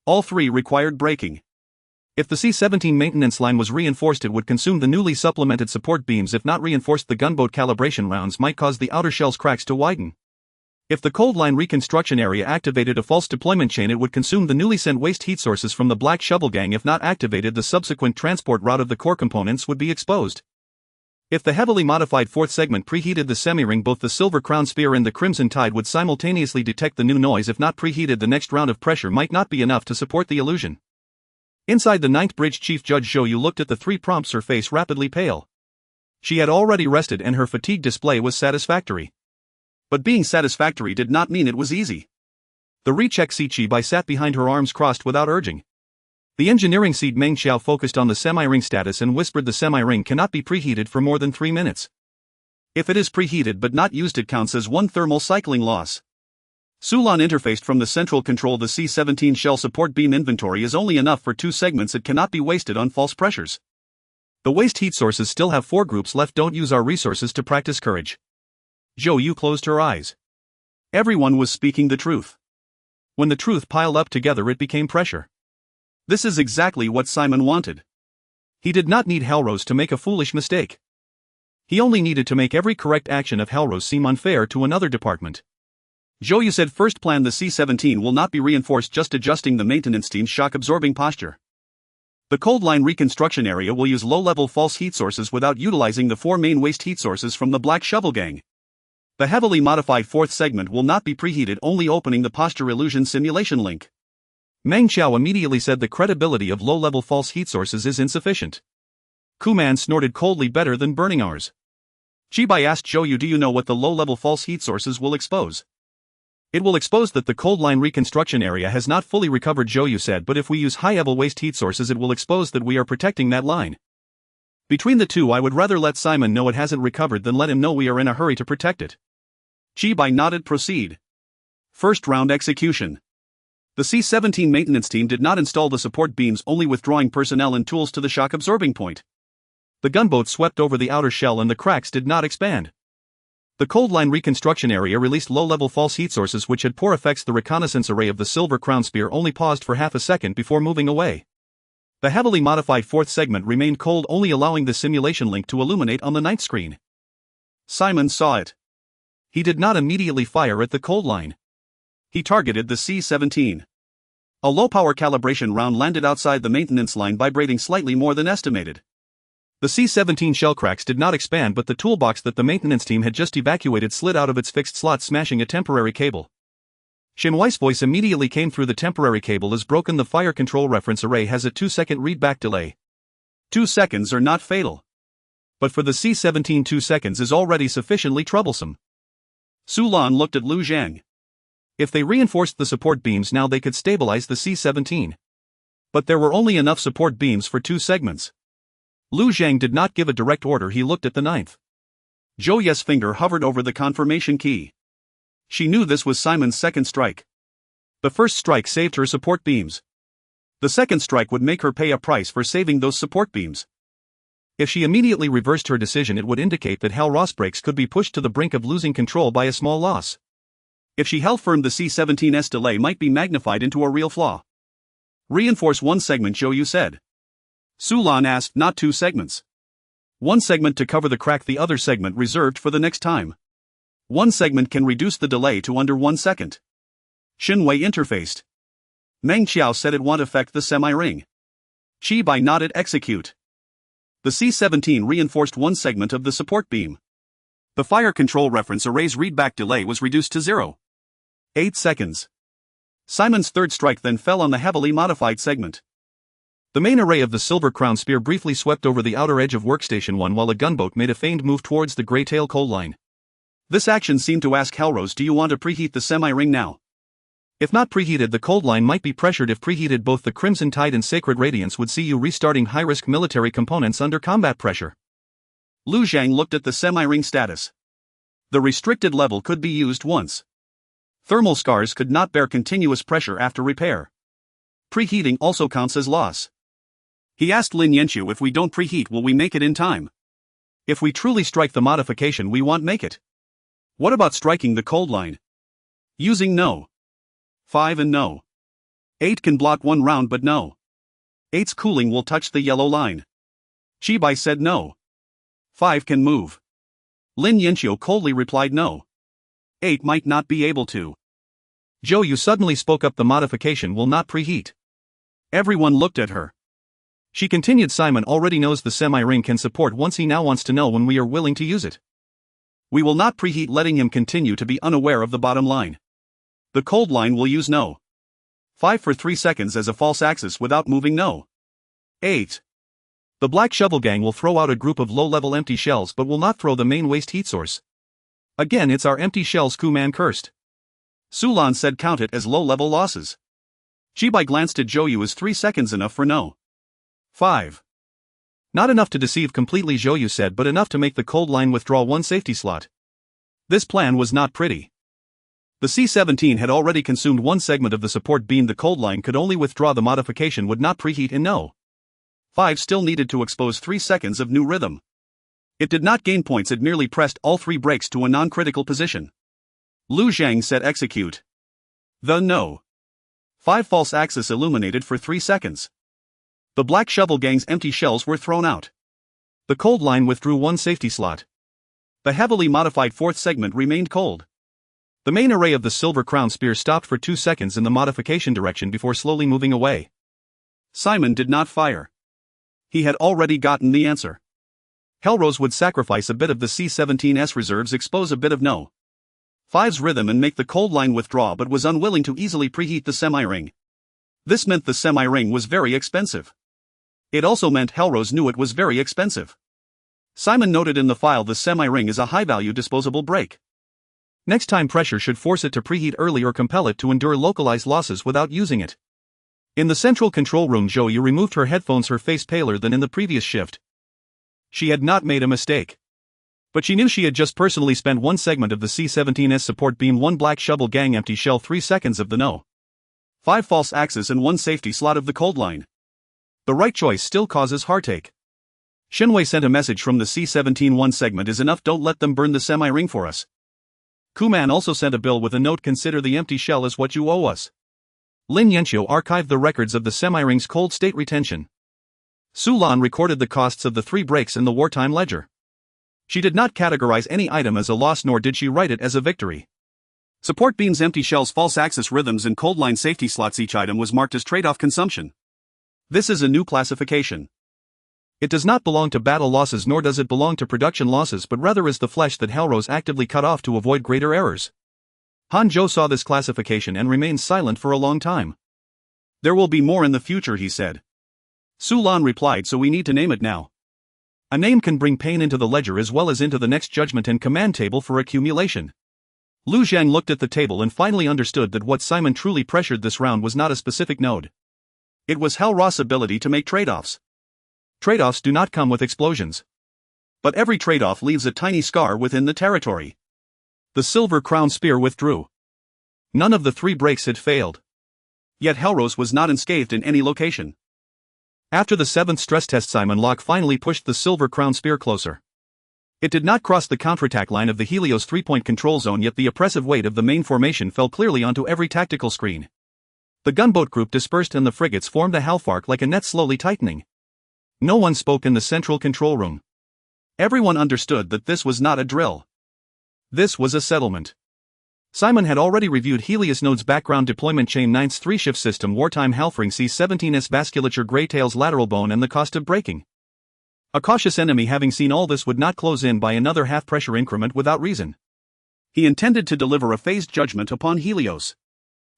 All 3 required braking. If the C-17 maintenance line was reinforced it would consume the newly supplemented support beams. If not reinforced, the gunboat calibration rounds might cause the outer shell's cracks to widen. If the Cold Line reconstruction area activated a false deployment chain it would consume the newly sent waste heat sources from the Black Shovel Gang. If not activated, the subsequent transport route of the core components would be exposed. If the heavily modified 4th segment preheated the semi-ring, both the Silver Crown Spear and the Crimson Tide would simultaneously detect the new noise. If not preheated, the next round of pressure might not be enough to support the illusion. Inside the 9th bridge, Chief Judge Zhou Yu looked at the 3 prompts, her face rapidly pale. She had already rested and her fatigue display was satisfactory. But being satisfactory did not mean it was easy. The recheck seat Chibai sat behind, her arms crossed without urging. The engineering seat Meng Xiao focused on the semi-ring status and whispered the semi-ring cannot be preheated for more than 3 minutes. If it is preheated but not used it counts as 1 thermal cycling loss. Sulan interfaced from the central control. The C-17 shell support beam inventory is only enough for 2 segments. It cannot be wasted on false pressures. The waste heat sources still have 4 groups left. Don't use our resources to practice courage. Zhou Yu closed her eyes. Everyone was speaking the truth. When the truth piled up together it became pressure. This is exactly what Simon wanted. He did not need Helrose to make a foolish mistake. He only needed to make every correct action of Helrose seem unfair to another department. Zhou Yu said, first plan, the C-17 will not be reinforced, just adjusting the maintenance team's shock-absorbing posture. The Cold Line reconstruction area will use low-level false heat sources without utilizing the 4 main waste heat sources from the Black Shovel Gang. The heavily modified 4th segment will not be preheated, only opening the posture illusion simulation link. Meng Xiao immediately said the credibility of low-level false heat sources is insufficient. Kuman snorted coldly, better than burning ours. Chibai asked Zhou Yu, do you know what the low-level false heat sources will expose? It will expose that the Cold Line reconstruction area has not fully recovered, Zhou Yu said, but if we use high-level waste heat sources it will expose that we are protecting that line. Between the two I would rather let Simon know it hasn't recovered than let him know we are in a hurry to protect it. Chibai nodded. Proceed. First round execution. The C-17 maintenance team did not install the support beams, only withdrawing personnel and tools to the shock-absorbing point. The gunboat swept over the outer shell and the cracks did not expand. The Cold Line reconstruction area released low-level false heat sources which had poor effects. The reconnaissance array of the Silver Crown Spear only paused for half a second before moving away. The heavily modified 4th segment remained cold, only allowing the simulation link to illuminate on the night screen. Simon saw it. He did not immediately fire at the Cold Line. He targeted the C-17. A low-power calibration round landed outside the maintenance line, vibrating slightly more than estimated. The C-17 shell cracks did not expand, but the toolbox that the maintenance team had just evacuated slid out of its fixed slot, smashing a temporary cable. Shin Wei's voice immediately came through. The temporary cable is broken. The fire control reference array has a 2-second readback delay. 2 seconds are not fatal. But for the C-17 2 seconds is already sufficiently troublesome. Sulan looked at Lu Zhang. If they reinforced the support beams now they could stabilize the C-17. But there were only enough support beams for 2 segments. Lu Zhang did not give a direct order. He looked at the 9th. Zhou Ye's finger hovered over the confirmation key. She knew this was Simon's second strike. The first strike saved her support beams. The second strike would make her pay a price for saving those support beams. If she immediately reversed her decision, it would indicate that Hal Ross brakes could be pushed to the brink of losing control by a small loss. If she held firm, the C-17's delay might be magnified into a real flaw. Reinforce one segment, Zhou said. Sulan asked, not two segments. One segment to cover the crack, the other segment reserved for the next time. One segment can reduce the delay to under 1 second. Shinwei interfaced. Meng Qiao said it won't affect the semi-ring. Chi Bai nodded, execute. The C-17 reinforced one segment of the support beam. The fire control reference array's readback delay was reduced to 0.8 seconds. Simon's third strike then fell on the heavily modified segment. The main array of the Silver Crown Spear briefly swept over the outer edge of Workstation 1 while a gunboat made a feigned move towards the Grey Tail coal line. This action seemed to ask Helrose, do you want to preheat the semi-ring now? If not preheated, the cold line might be pressured. If preheated, both the Crimson Tide and Sacred Radiance would see you restarting high-risk military components under combat pressure. Lu Zhang looked at the semi-ring status. The restricted level could be used once. Thermal scars could not bear continuous pressure after repair. Preheating also counts as loss. He asked Lin Yanqiu, if we don't preheat, will we make it in time? If we truly strike the modification, we won't make it. What about striking the cold line? Using no. 5 and no. 8 can block one round, but no. 8's cooling will touch the yellow line. Chibai said no. 5 can move. Lin Yanqiu coldly replied no. 8 might not be able to. Zhou Yu suddenly spoke up, the modification will not preheat. Everyone looked at her. She continued, Simon already knows the semi-ring can support once, he now wants to know when we are willing to use it. We will not preheat, letting him continue to be unaware of the bottom line. The cold line will use no. 5 for 3 seconds as a false axis without moving no. 8. The Black Shovel Gang will throw out a group of low-level empty shells but will not throw the main waste heat source. Again, it's our empty shells Kuman cursed. Sulan said count it as low-level losses. Chibai glanced at Zhou Yu, as 3 seconds enough for no. 5. Not enough to deceive completely, Zhou Yu said, but enough to make the cold line withdraw one safety slot. This plan was not pretty. The C-17 had already consumed one segment of the support beam. The cold line could only withdraw, the modification would not preheat, and no. 5 still needed to expose 3 seconds of new rhythm. It did not gain points, it merely pressed all 3 brakes to a non-critical position. Lu Zhang said execute. The no. 5 false axis illuminated for 3 seconds. The Black Shovel Gang's empty shells were thrown out. The cold line withdrew one safety slot. The heavily modified 4th segment remained cold. The main array of the Silver Crown Spear stopped for 2 seconds in the modification direction before slowly moving away. Simon did not fire. He had already gotten the answer. Helrose would sacrifice a bit of the C-17's reserves, expose a bit of no. 5's rhythm and make the cold line withdraw, but was unwilling to easily preheat the semi-ring. This meant the semi-ring was very expensive. It also meant Helrose knew it was very expensive. Simon noted in the file the semi-ring is a high-value disposable brake. Next time pressure should force it to preheat early or compel it to endure localized losses without using it. In the central control room, Zhou Yu removed her headphones, her face paler than in the previous shift. She had not made a mistake. But she knew she had just personally spent one segment of the C-17's support beam, one Black Shovel Gang empty shell, 3 seconds of the no. 5 false axis and 1 safety slot of the cold line. The right choice still causes heartache. Shinwei sent a message from the C-17, 1 segment is enough, don't let them burn the semi-ring for us. Kuman also sent a bill with a note, consider the empty shell as what you owe us. Lin Yanqiu archived the records of the semi-ring's cold state retention. Sulan recorded the costs of the 3 breaks in the wartime ledger. She did not categorize any item as a loss, nor did she write it as a victory. Support beams, empty shells, false axis rhythms, and cold line safety slots, each item was marked as trade-off consumption. This is a new classification. It does not belong to battle losses, nor does it belong to production losses, but rather is the flesh that Helrose actively cut off to avoid greater errors. Han Zhou saw this classification and remained silent for a long time. There will be more in the future, he said. Sulan replied, so we need to name it now. A name can bring pain into the ledger as well as into the next judgment and command table for accumulation. Lu Zhang looked at the table and finally understood that what Simon truly pressured this round was not a specific node. It was Hal Ross' ability to make trade-offs. Trade-offs do not come with explosions. But every trade-off leaves a tiny scar within the territory. The Silver Crown Spear withdrew. None of the 3 breaks had failed. Yet Helrose was not unscathed in any location. After the 7th stress test, Simon Locke finally pushed the Silver Crown Spear closer. It did not cross the counterattack line of the Helios 3-point control zone, yet the oppressive weight of the main formation fell clearly onto every tactical screen. The gunboat group dispersed and the frigates formed a half-arc like a net, slowly tightening. No one spoke in the central control room. Everyone understood that this was not a drill. This was a settlement. Simon had already reviewed Helios Node's background deployment chain, 9's 3-shift system, wartime halfring, C-17's vasculature, greytail's lateral bone, and the cost of braking. A cautious enemy, having seen all this, would not close in by another half-pressure increment without reason. He intended to deliver a phased judgment upon Helios.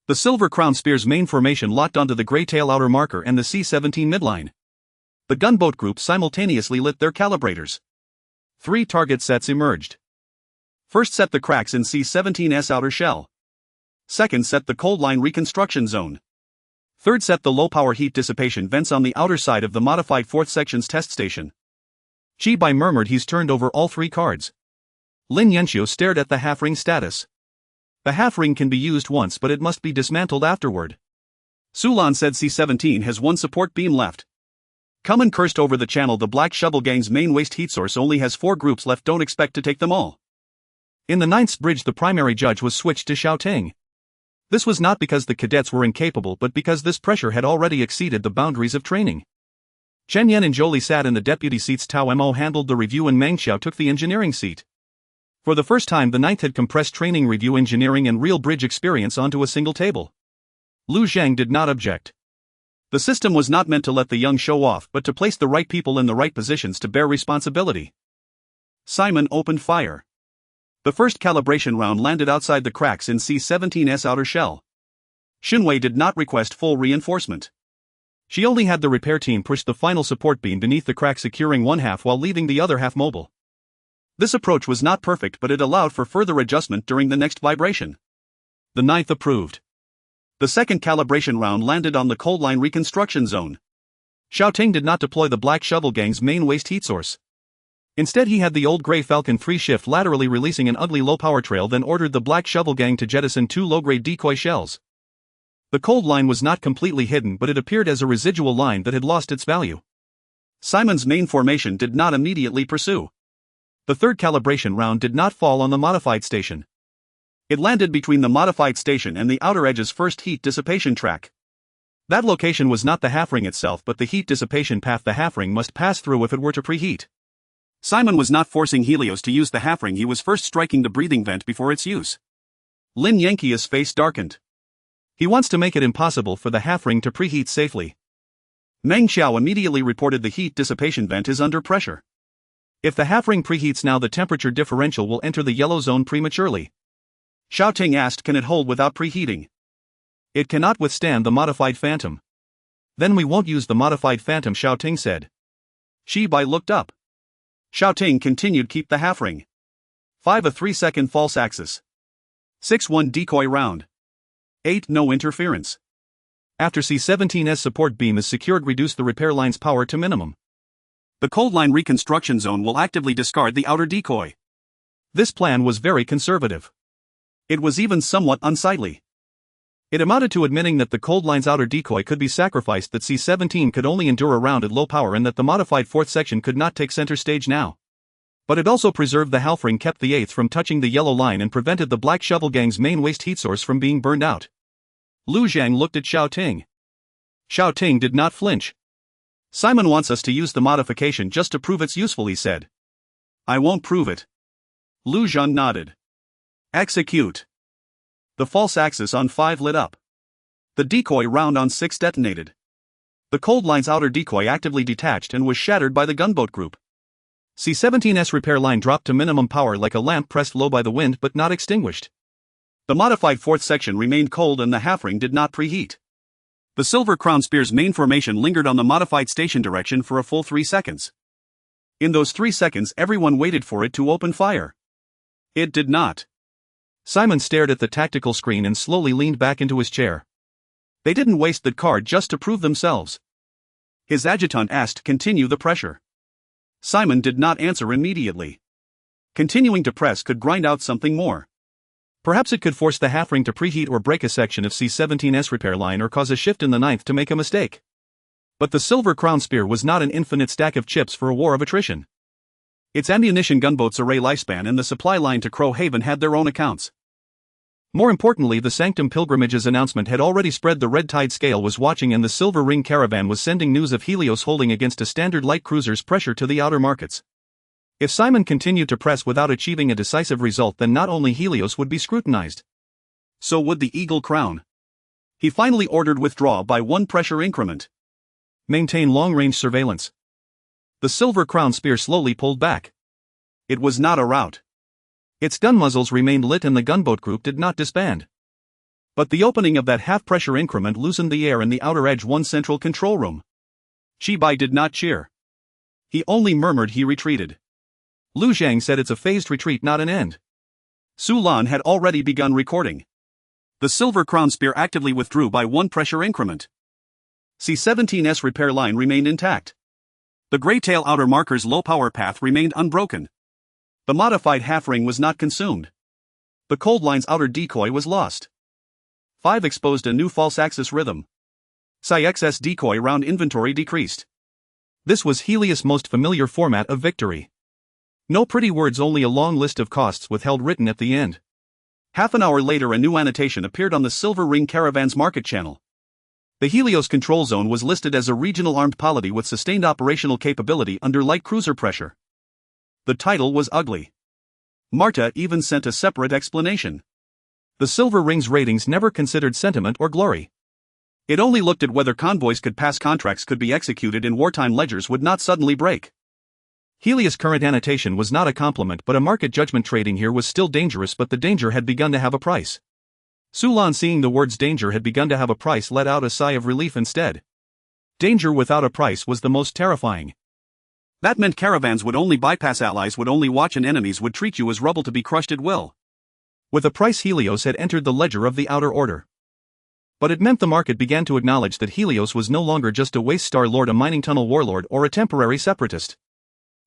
The Silver Crown Spear's main formation locked onto the greytail outer marker and the C-17 midline. The gunboat group simultaneously lit their calibrators. 3 target sets emerged. First set the cracks in C-17's outer shell. Second set the cold line reconstruction zone. Third set the low-power heat dissipation vents on the outer side of the modified 4th section's test station. Chibai murmured he's turned over all 3 cards. Lin Yanxiu stared at the half-ring status. The half-ring can be used once, but it must be dismantled afterward. Sulan said C-17 has 1 support beam left. Kuman cursed over the channel. The Black Shovel Gang's main waste heat source only has 4 groups left. Don't expect to take them all. In the 9th bridge, the primary judge was switched to Xiao Ting. This was not because the cadets were incapable, but because this pressure had already exceeded the boundaries of training. Chen Yan and Jolie sat in the deputy seats. Tao Mo handled the review and Meng Xiao took the engineering seat. For the first time, the 9th had compressed training, review, engineering, and real bridge experience onto a single table. Lu Zhang did not object. The system was not meant to let the young show off, but to place the right people in the right positions to bear responsibility. Simon opened fire. The first calibration round landed outside the cracks in C-17's outer shell. Xunwei did not request full reinforcement. She only had the repair team push the final support beam beneath the crack, securing one half while leaving the other half mobile. This approach was not perfect, but it allowed for further adjustment during the next vibration. The 9th approved. The second calibration round landed on the cold line reconstruction zone. Xiao Ting did not deploy the Black Shovel Gang's main waste heat source. Instead, he had the old Grey Falcon 3-shift laterally releasing an ugly low-power trail, then ordered the Black Shovel Gang to jettison 2 low-grade decoy shells. The cold line was not completely hidden, but it appeared as a residual line that had lost its value. Simon's main formation did not immediately pursue. The third calibration round did not fall on the modified station. It landed between the modified station and the outer edge's first heat dissipation track. That location was not the half-ring itself, but the heat dissipation path the half-ring must pass through if it were to preheat. Simon was not forcing Helios to use the half-ring, he was first striking the breathing vent before its use. Lin Yanqia's face darkened. He wants to make it impossible for the half-ring to preheat safely. Meng Xiao immediately reported the heat dissipation vent is under pressure. If the half-ring preheats now, the temperature differential will enter the yellow zone prematurely. Xiao Ting asked, can it hold without preheating? It cannot withstand the modified Phantom. Then we won't use the modified Phantom, Xiao Ting said. Shi Bai looked up. Xiao Ting continued, keep the half-ring. 5 a 3-second false axis. 6 1 decoy round. 8 no interference. After C-17's support beam is secured, reduce the repair line's power to minimum. The cold line reconstruction zone will actively discard the outer decoy. This plan was very conservative. It was even somewhat unsightly. It amounted to admitting that the cold line's outer decoy could be sacrificed, that C-17 could only endure a round at low power, and that the modified 4th section could not take center stage now. But it also preserved the half-ring, kept the 8th from touching the yellow line, and prevented the Black Shovel Gang's main waste heat source from being burned out. Lu Zhang looked at Xiao Ting. Xiao Ting did not flinch. Simon wants us to use the modification just to prove it's useful, he said. I won't prove it. Lu Zhang nodded. Execute. The false axis on 5 lit up. The decoy round on 6 detonated. The cold line's outer decoy actively detached and was shattered by the gunboat group. C-17's repair line dropped to minimum power like a lamp pressed low by the wind, but not extinguished. The modified 4th section remained cold and the half-ring did not preheat. The Silver Crown Spear's main formation lingered on the modified station direction for a full 3 seconds. In those 3 seconds, everyone waited for it to open fire. It did not. Simon stared at the tactical screen and slowly leaned back into his chair. They didn't waste that card just to prove themselves. His adjutant asked, continue the pressure. Simon did not answer immediately. Continuing to press could grind out something more. Perhaps it could force the half-ring to preheat or break a section of C-17's repair line, or cause a shift in the 9th to make a mistake. But the Silver Crown Spear was not an infinite stack of chips for a war of attrition. Its ammunition gunboats array lifespan and the supply line to Crow Haven had their own accounts. More importantly, the Sanctum Pilgrimage's announcement had already spread. The Red Tide scale was watching, and the Silver Ring caravan was sending news of Helios holding against a standard light cruiser's pressure to the outer markets. If Simon continued to press without achieving a decisive result, then not only Helios would be scrutinized, so would the Eagle Crown. He finally ordered withdrawal by 1 pressure increment. Maintain long-range surveillance. The Silver Crown Spear slowly pulled back. It was not a rout. Its gun muzzles remained lit and the gunboat group did not disband. But the opening of that half-pressure increment loosened the air in the outer edge 1 central control room. Chibai did not cheer. He only murmured. He retreated. Lu Zhang said, it's a phased retreat, not an end. Su Lan had already begun recording. The Silver Crown Spear actively withdrew by 1 pressure increment. C-17's repair line remained intact. The Grey Tail outer marker's low-power path remained unbroken. The modified half-ring was not consumed. The Cold Line's outer decoy was lost. 5 exposed a new false axis rhythm. Psi-XS decoy round inventory decreased. This was Helios' most familiar format of victory. No pretty words, only a long list of costs withheld written at the end. Half an hour later, a new annotation appeared on the Silver Ring Caravan's market channel. The Helios control zone was listed as a regional armed polity with sustained operational capability under light cruiser pressure. The title was ugly. Marta even sent a separate explanation. The Silver Ring's ratings never considered sentiment or glory. It only looked at whether convoys could pass, contracts could be executed, and wartime ledgers would not suddenly break. Helios' current annotation was not a compliment but a market judgment. Trading here was still dangerous, but the danger had begun to have a price. Su Lan, seeing the words danger had begun to have a price, let out a sigh of relief instead. Danger without a price was the most terrifying. That meant caravans would only bypass, allies would only watch, and enemies would treat you as rubble to be crushed at will. With a price, Helios had entered the ledger of the outer order. But it meant the market began to acknowledge that Helios was no longer just a waste star lord, a mining tunnel warlord, or a temporary separatist.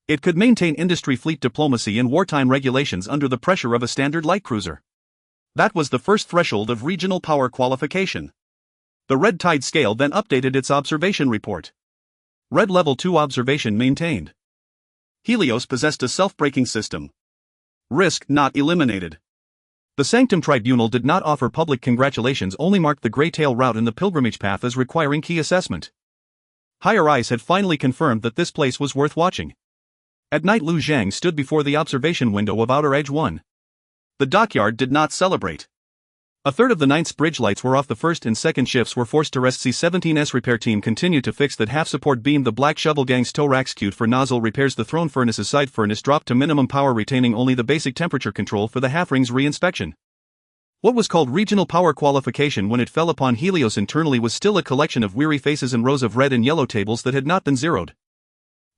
It could maintain industry, fleet diplomacy, and wartime regulations under the pressure of a standard light cruiser. That was the first threshold of regional power qualification. The Red Tide scale then updated its observation report. Red Level 2 observation maintained. Helios possessed a self-braking system. Risk not eliminated. The Sanctum Tribunal did not offer public congratulations, only marked the Grey Tail route in the pilgrimage path as requiring key assessment. Higher eyes had finally confirmed that this place was worth watching. At night, Lu Zhang stood before the observation window of Outer Edge 1. The dockyard did not celebrate. A third of the 9th's bridge lights were off. The first and second shifts were forced to rest. C-17's repair team continued to fix that half-support beam. The Black Shovel Gang's tow racks queued for nozzle repairs. The throne furnace's side furnace dropped to minimum power, retaining only the basic temperature control for the half-ring's re-inspection. What was called regional power qualification when it fell upon Helios internally was still a collection of weary faces and rows of red and yellow tables that had not been zeroed.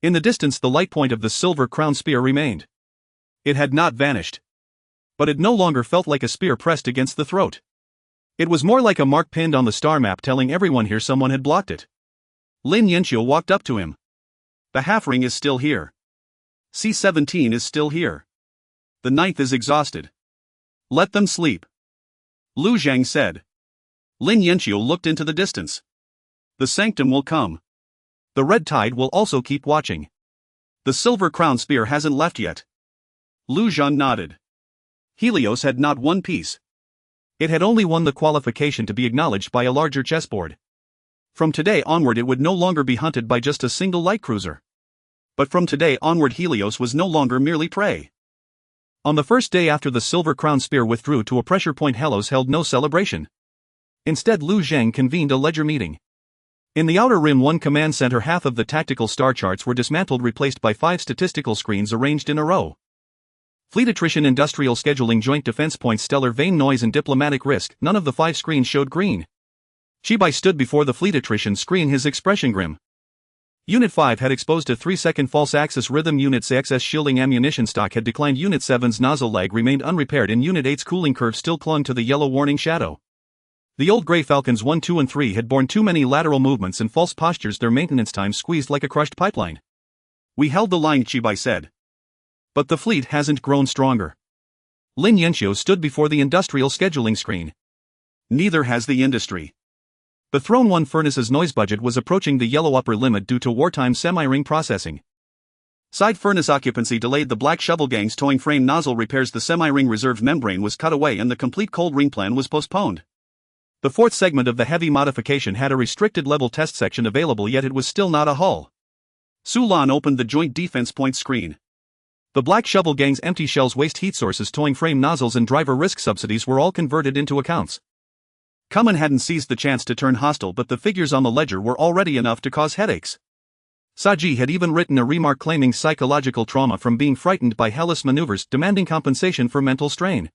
In the distance, the light point of the Silver Crown Spear remained. It had not vanished. But it no longer felt like a spear pressed against the throat. It was more like a mark pinned on the star map, telling everyone here someone had blocked it. Lin Yanqiu walked up to him. The half-ring is still here. C-17 is still here. The 9th is exhausted. Let them sleep. Lu Zhang said. Lin Yanqiu looked into the distance. The Sanctum will come. The Red Tide will also keep watching. The Silver Crown Spear hasn't left yet. Lu Zhan nodded. Helios had not won peace. It had only won the qualification to be acknowledged by a larger chessboard. From today onward, it would no longer be hunted by just a single light cruiser. But from today onward, Helios was no longer merely prey. On the first day after the Silver Crown Spear withdrew to a pressure point, Helios held no celebration. Instead, Lu Zhang convened a ledger meeting. In the Outer Rim 1 command center, half of the tactical star charts were dismantled, replaced by 5 statistical screens arranged in a row. Fleet attrition, industrial scheduling, joint defense points, stellar vein noise, and diplomatic risk. None of the 5 screens showed green. Chibai stood before the fleet attrition screen, his expression grim. Unit 5 had exposed a 3-second false axis rhythm. Unit 6's shielding ammunition stock had declined. Unit 7's nozzle lag remained unrepaired, and Unit 8's cooling curve still clung to the yellow warning shadow. The old Grey Falcons 1, 2, and 3 had borne too many lateral movements and false postures, their maintenance time squeezed like a crushed pipeline. We held the line, Chibai said. But the fleet hasn't grown stronger. Lin Yanqiu stood before the industrial scheduling screen. Neither has the industry. The Throne 1 furnace's noise budget was approaching the yellow upper limit due to wartime semi-ring processing. Side furnace occupancy delayed. The Black Shovel Gang's towing frame nozzle repairs. The semi-ring reserve membrane was cut away and the complete cold ring plan was postponed. The fourth segment of the heavy modification had a restricted level test section available, yet it was still not a hull. Sulan opened the joint defense point screen. The Black Shovel Gang's empty shells, waste heat sources, towing frame nozzles and driver risk subsidies were all converted into accounts. Kuman hadn't seized the chance to turn hostile, but the figures on the ledger were already enough to cause headaches. Saji had even written a remark claiming psychological trauma from being frightened by hellish maneuvers, demanding compensation for mental strain.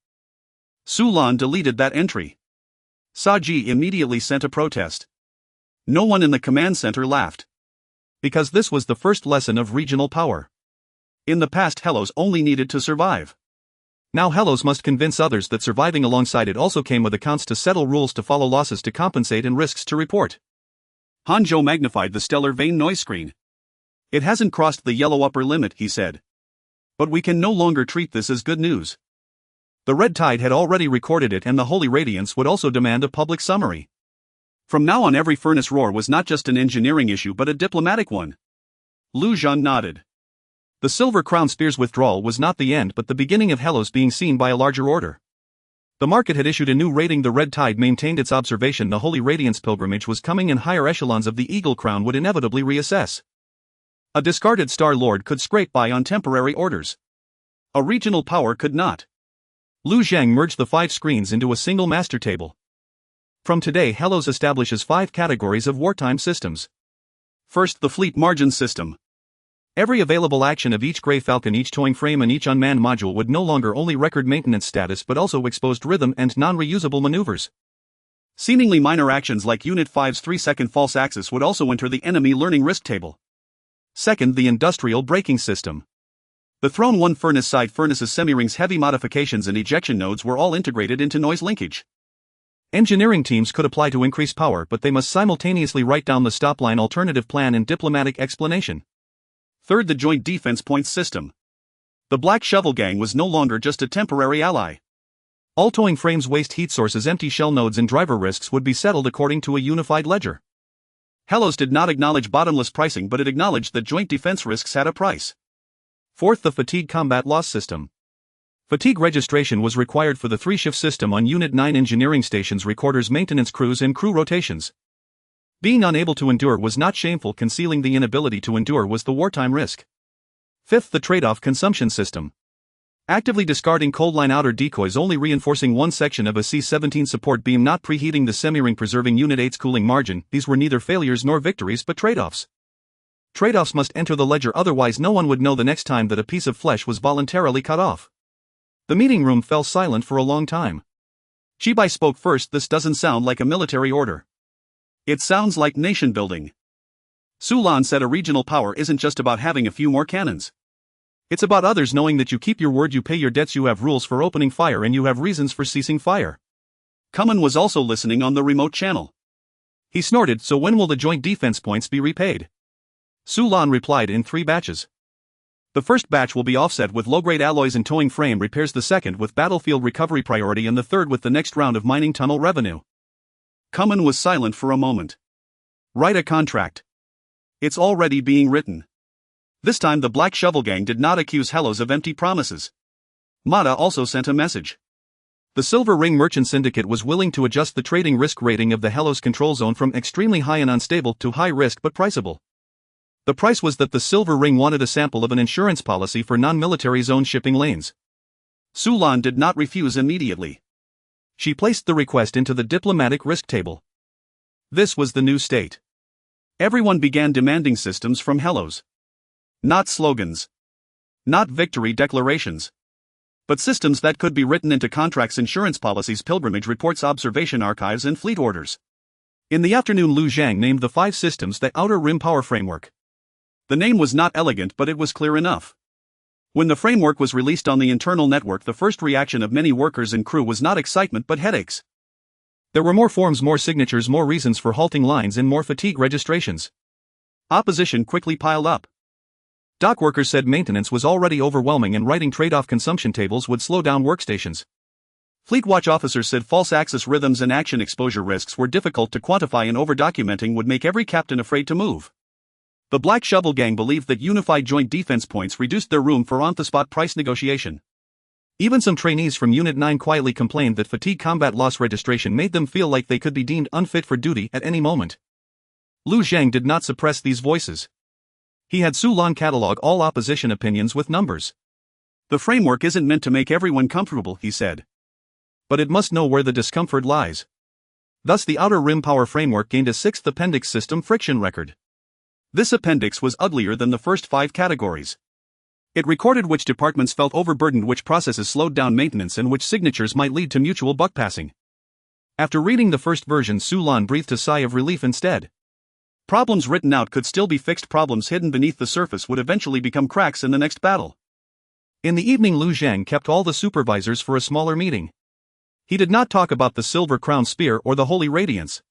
Sulan deleted that entry. Saji immediately sent a protest. No one in the command center laughed. Because this was the first lesson of regional power. In the past, Hellos only needed to survive. Now Hellos must convince others that surviving alongside it also came with accounts to settle, rules to follow, losses to compensate, and risks to report. Hanjo magnified the stellar vane noise screen. It hasn't crossed the yellow upper limit, he said. But we can no longer treat this as good news. The Red Tide had already recorded it, and the Holy Radiance would also demand a public summary. From now on, every furnace roar was not just an engineering issue but a diplomatic one. Lu Zhan nodded. The Silver Crown Spear's withdrawal was not the end but the beginning of Hellos being seen by a larger order. The market had issued a new rating. The Red Tide maintained its observation. The Holy Radiance pilgrimage was coming, and higher echelons of the Eagle Crown would inevitably reassess. A discarded Star Lord could scrape by on temporary orders. A regional power could not. Lu Zhang merged the 5 screens into a single master table. From today, Hellos establishes 5 categories of wartime systems. First, the Fleet Margin System. Every available action of each Grey Falcon, each towing frame, and each unmanned module would no longer only record maintenance status but also exposed rhythm and non-reusable maneuvers. Seemingly minor actions like Unit 5's 3-second false axis would also enter the enemy learning risk table. Second, the Industrial Braking System. The Throne 1 furnace, side furnaces, semi-rings, heavy modifications, and ejection nodes were all integrated into noise linkage. Engineering teams could apply to increase power, but they must simultaneously write down the stop-line alternative plan and diplomatic explanation. Third, the Joint Defense Points System. The Black Shovel Gang was no longer just a temporary ally. All towing frames, waste heat sources, empty shell nodes, and driver risks would be settled according to a unified ledger. Hellos did not acknowledge bottomless pricing, but it acknowledged that joint defense risks had a price. Fourth, the Fatigue Combat Loss System. Fatigue registration was required for the 3-shift system on Unit 9 engineering stations, recorders, maintenance crews, and crew rotations. Being unable to endure was not shameful, concealing the inability to endure was the wartime risk. Fifth, the Trade-off Consumption System. Actively discarding cold line outer decoys, only reinforcing one section of a C-17 support beam, not preheating the semi-ring, preserving Unit 8's cooling margin. These were neither failures nor victories but trade-offs. Trade-offs must enter the ledger, otherwise no one would know the next time that a piece of flesh was voluntarily cut off. The meeting room fell silent for a long time. Chibai spoke first. This doesn't sound like a military order. It sounds like nation building. Sulan said a regional power isn't just about having a few more cannons. It's about others knowing that you keep your word, you pay your debts, you have rules for opening fire, and you have reasons for ceasing fire. Kuman was also listening on the remote channel. He snorted. So when will the joint defense points be repaid? Sulan replied, in 3 batches. The first batch will be offset with low-grade alloys and towing frame repairs, the second with battlefield recovery priority, and the third with the next round of mining tunnel revenue. Kuman was silent for a moment. Write a contract. It's already being written. This time the Black Shovel Gang did not accuse Hellos of empty promises. Mata also sent a message. The Silver Ring Merchant Syndicate was willing to adjust the trading risk rating of the Hellos control zone from extremely high and unstable to high risk but priceable. The price was that the Silver Ring wanted a sample of an insurance policy for non-military zone shipping lanes. Sulan did not refuse immediately. She placed the request into the diplomatic risk table. This was the new state. Everyone began demanding systems from Hellos. Not slogans. Not victory declarations. But systems that could be written into contracts, insurance policies, pilgrimage reports, observation archives, and fleet orders. In the afternoon, Lu Zhang named the 5 systems the Outer Rim Power Framework. The name was not elegant, but it was clear enough. When the framework was released on the internal network, the first reaction of many workers and crew was not excitement but headaches. There were more forms, more signatures, more reasons for halting lines, and more fatigue registrations. Opposition quickly piled up. Dock workers said maintenance was already overwhelming and writing trade-off consumption tables would slow down workstations. Fleet Watch officers said false axis rhythms and action exposure risks were difficult to quantify and over-documenting would make every captain afraid to move. The Black Shovel Gang believed that unified joint defense points reduced their room for on-the-spot price negotiation. Even some trainees from Unit 9 quietly complained that fatigue combat loss registration made them feel like they could be deemed unfit for duty at any moment. Lu Zhang did not suppress these voices. He had Su Lan catalog all opposition opinions with numbers. The framework isn't meant to make everyone comfortable, he said. But it must know where the discomfort lies. Thus the Outer Rim Power Framework gained a 6th appendix system friction record. This appendix was uglier than the first 5 categories. It recorded which departments felt overburdened, which processes slowed down maintenance, and which signatures might lead to mutual buck-passing. After reading the first version, Su Lan breathed a sigh of relief instead. Problems written out could still be fixed, problems hidden beneath the surface would eventually become cracks in the next battle. In the evening, Lu Zhang kept all the supervisors for a smaller meeting. He did not talk about the Silver Crown Spear or the Holy Radiance.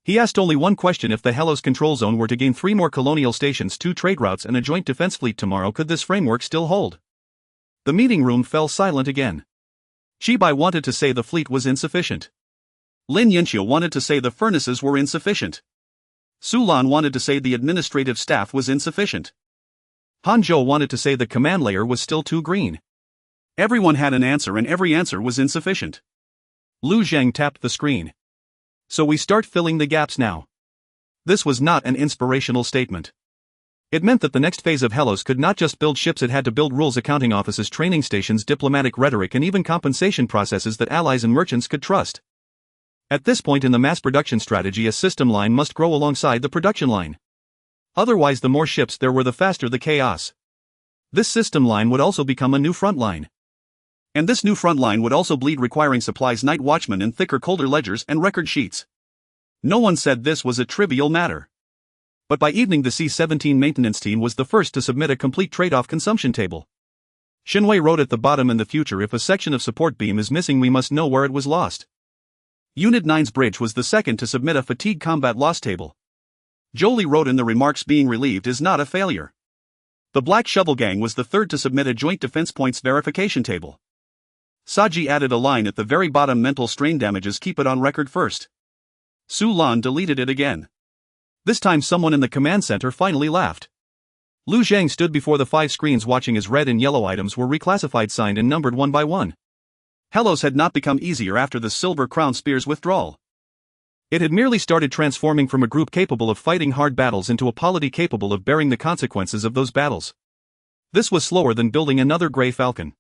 He asked only one question: if the Hellos control zone were to gain 3 more colonial stations, 2 trade routes, and a joint defense fleet tomorrow, could this framework still hold? The meeting room fell silent again. Chibai wanted to say the fleet was insufficient. Lin Yinxiu wanted to say the furnaces were insufficient. Su Lan wanted to say the administrative staff was insufficient. Han Zhou wanted to say the command layer was still too green. Everyone had an answer, and every answer was insufficient. Lu Zhang tapped the screen. So we start filling the gaps now. This was not an inspirational statement. It meant that the next phase of Hellos could not just build ships, it had to build rules, accounting offices, training stations, diplomatic rhetoric, and even compensation processes that allies and merchants could trust. At this point in the mass production strategy, a system line must grow alongside the production line. Otherwise, the more ships there were, the faster the chaos. This system line would also become a new front line. And this new front line would also bleed, requiring supplies, night watchmen, and thicker, colder ledgers and record sheets. No one said this was a trivial matter. But by evening, the C-17 maintenance team was the first to submit a complete trade-off consumption table. Shinwei wrote at the bottom: in the future, if a section of support beam is missing, we must know where it was lost. Unit 9's bridge was the second to submit a fatigue combat loss table. Jolie wrote in the remarks: being relieved is not a failure. The Black Shovel Gang was the third to submit a joint defense points verification table. Saji added a line at the very bottom: mental strain damages, keep it on record first. Su Lan deleted it again. This time someone in the command center finally laughed. Lu Zhang stood before the 5 screens watching as red and yellow items were reclassified, signed, and numbered one by one. Hellos had not become easier after the Silver Crown Spear's withdrawal. It had merely started transforming from a group capable of fighting hard battles into a polity capable of bearing the consequences of those battles. This was slower than building another Grey Falcon.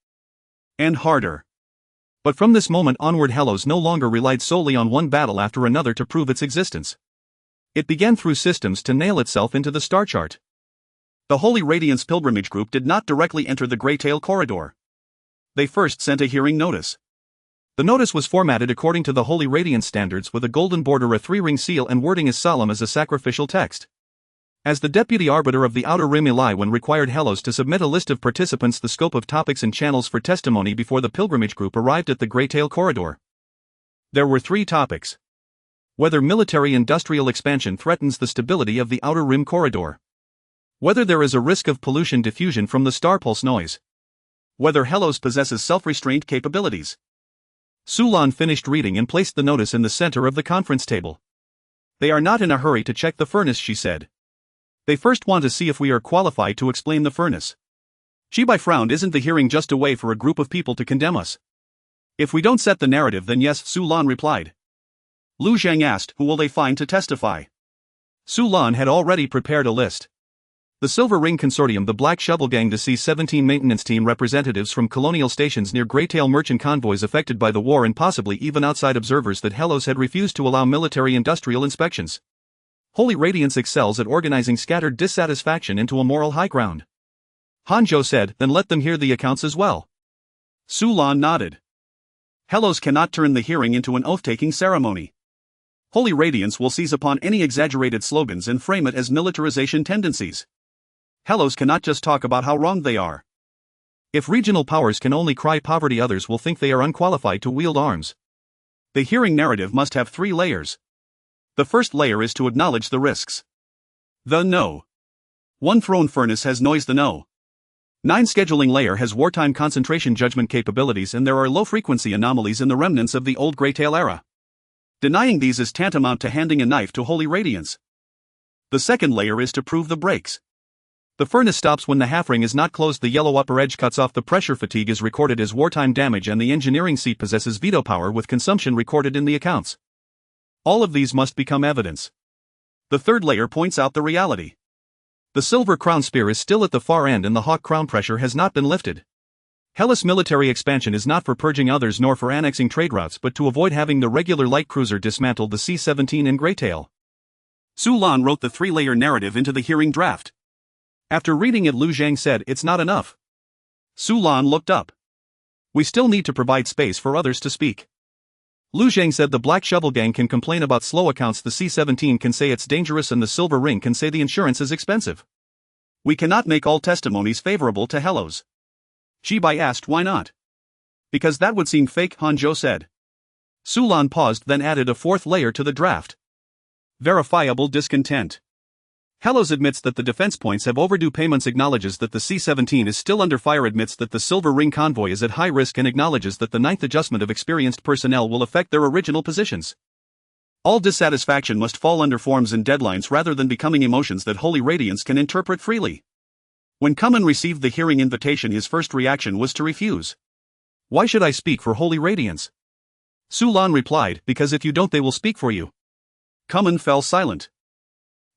And harder. But from this moment onward, Hellos no longer relied solely on one battle after another to prove its existence. It began through systems to nail itself into the star chart. The Holy Radiance Pilgrimage Group did not directly enter the Greytail Corridor. They first sent a hearing notice. The notice was formatted according to the Holy Radiance standards, with a golden border, a 3-ring seal, and wording as solemn as a sacrificial text. As the deputy arbiter of the Outer Rim, Eliwan required Hellos to submit a list of participants, the scope of topics, and channels for testimony before the pilgrimage group arrived at the Greytail Corridor. There were 3 topics. Whether military-industrial expansion threatens the stability of the Outer Rim Corridor. Whether there is a risk of pollution diffusion from the star pulse noise. Whether Hellos possesses self-restraint capabilities. Su Lan finished reading and placed the notice in the center of the conference table. They are not in a hurry to check the furnace, she said. They first want to see if we are qualified to explain the furnace. Chibai frowned. Isn't the hearing just a way for a group of people to condemn us? If we don't set the narrative, then yes, Su Lan replied. Lu Zhang asked, who will they find to testify? Su Lan had already prepared a list. The Silver Ring Consortium, the Black Shovel Gang, the C-17 maintenance team, representatives from colonial stations near Greytail, merchant convoys affected by the war, and possibly even outside observers that Hellos had refused to allow military-industrial inspections. Holy Radiance excels at organizing scattered dissatisfaction into a moral high ground. Han Zhou said, then let them hear the accounts as well. Su Lan nodded. Hellos cannot turn the hearing into an oath-taking ceremony. Holy Radiance will seize upon any exaggerated slogans and frame it as militarization tendencies. Hellos cannot just talk about how wrong they are. If regional powers can only cry poverty, others will think they are unqualified to wield arms. The hearing narrative must have 3 layers. The first layer is to acknowledge the risks. The no. One throne furnace has noise. The no. 9 scheduling layer has wartime concentration judgment capabilities, and there are low-frequency anomalies in the remnants of the old Greytail era. Denying these is tantamount to handing a knife to Holy Radiance. The second layer is to prove the brakes. The furnace stops when the half ring is not closed, the yellow upper edge cuts off, the pressure fatigue is recorded as wartime damage, and the engineering seat possesses veto power with consumption recorded in the accounts. All of these must become evidence. The third layer points out the reality. The silver crown spear is still at the far end and the hawk crown pressure has not been lifted. Hellas military expansion is not for purging others nor for annexing trade routes, but to avoid having the regular light cruiser dismantle the C-17 in Greytail. Su Lan wrote the 3-layer narrative into the hearing draft. After reading it, Lu Zhang said, "It's not enough." Su Lan looked up. "We still need to provide space for others to speak." Lu Zhang said, "The Black Shovel Gang can complain about slow accounts, the C-17 can say it's dangerous, and the Silver Ring can say the insurance is expensive. We cannot make all testimonies favorable to Hellos." Shibai asked, "Why not?" "Because that would seem fake," Han Zhou said. Su Lan paused, then added a 4th layer to the draft. Verifiable discontent. Hellos admits that the defense points have overdue payments, acknowledges that the C-17 is still under fire, admits that the Silver Ring convoy is at high risk, and acknowledges that the 9th adjustment of experienced personnel will affect their original positions. All dissatisfaction must fall under forms and deadlines rather than becoming emotions that Holy Radiance can interpret freely. When Kuman received the hearing invitation, his first reaction was to refuse. "Why should I speak for Holy Radiance?" Su Lan replied, "Because if you don't, they will speak for you." Kuman fell silent.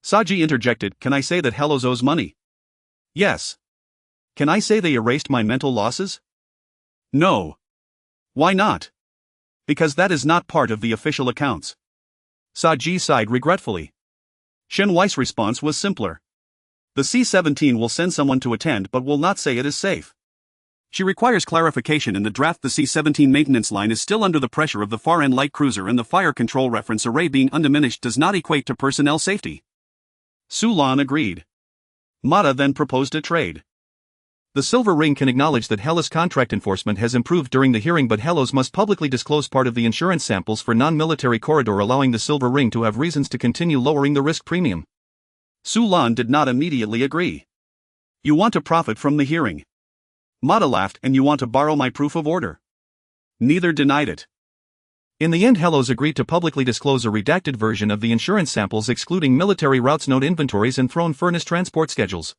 Saji interjected, "Can I say that Hellos owes money?" "Yes." "Can I say they erased my mental losses?" "No." "Why not?" "Because that is not part of the official accounts." Saji sighed regretfully. Shen Wei's response was simpler. "The C-17 will send someone to attend but will not say it is safe. She requires clarification in the draft. The C-17 maintenance line is still under the pressure of the far-end light cruiser, and the fire control reference array being undiminished does not equate to personnel safety." Su Lan agreed. Mata then proposed a trade. The Silver Ring can acknowledge that Hellas contract enforcement has improved during the hearing, but Hellos must publicly disclose part of the insurance samples for non-military corridor, allowing the Silver Ring to have reasons to continue lowering the risk premium. Su Lan did not immediately agree. "You want to profit from the hearing." Mata laughed, "And you want to borrow my proof of order." Neither denied it. In the end, Hellos agreed to publicly disclose a redacted version of the insurance samples excluding military routes, node inventories, and throne furnace transport schedules.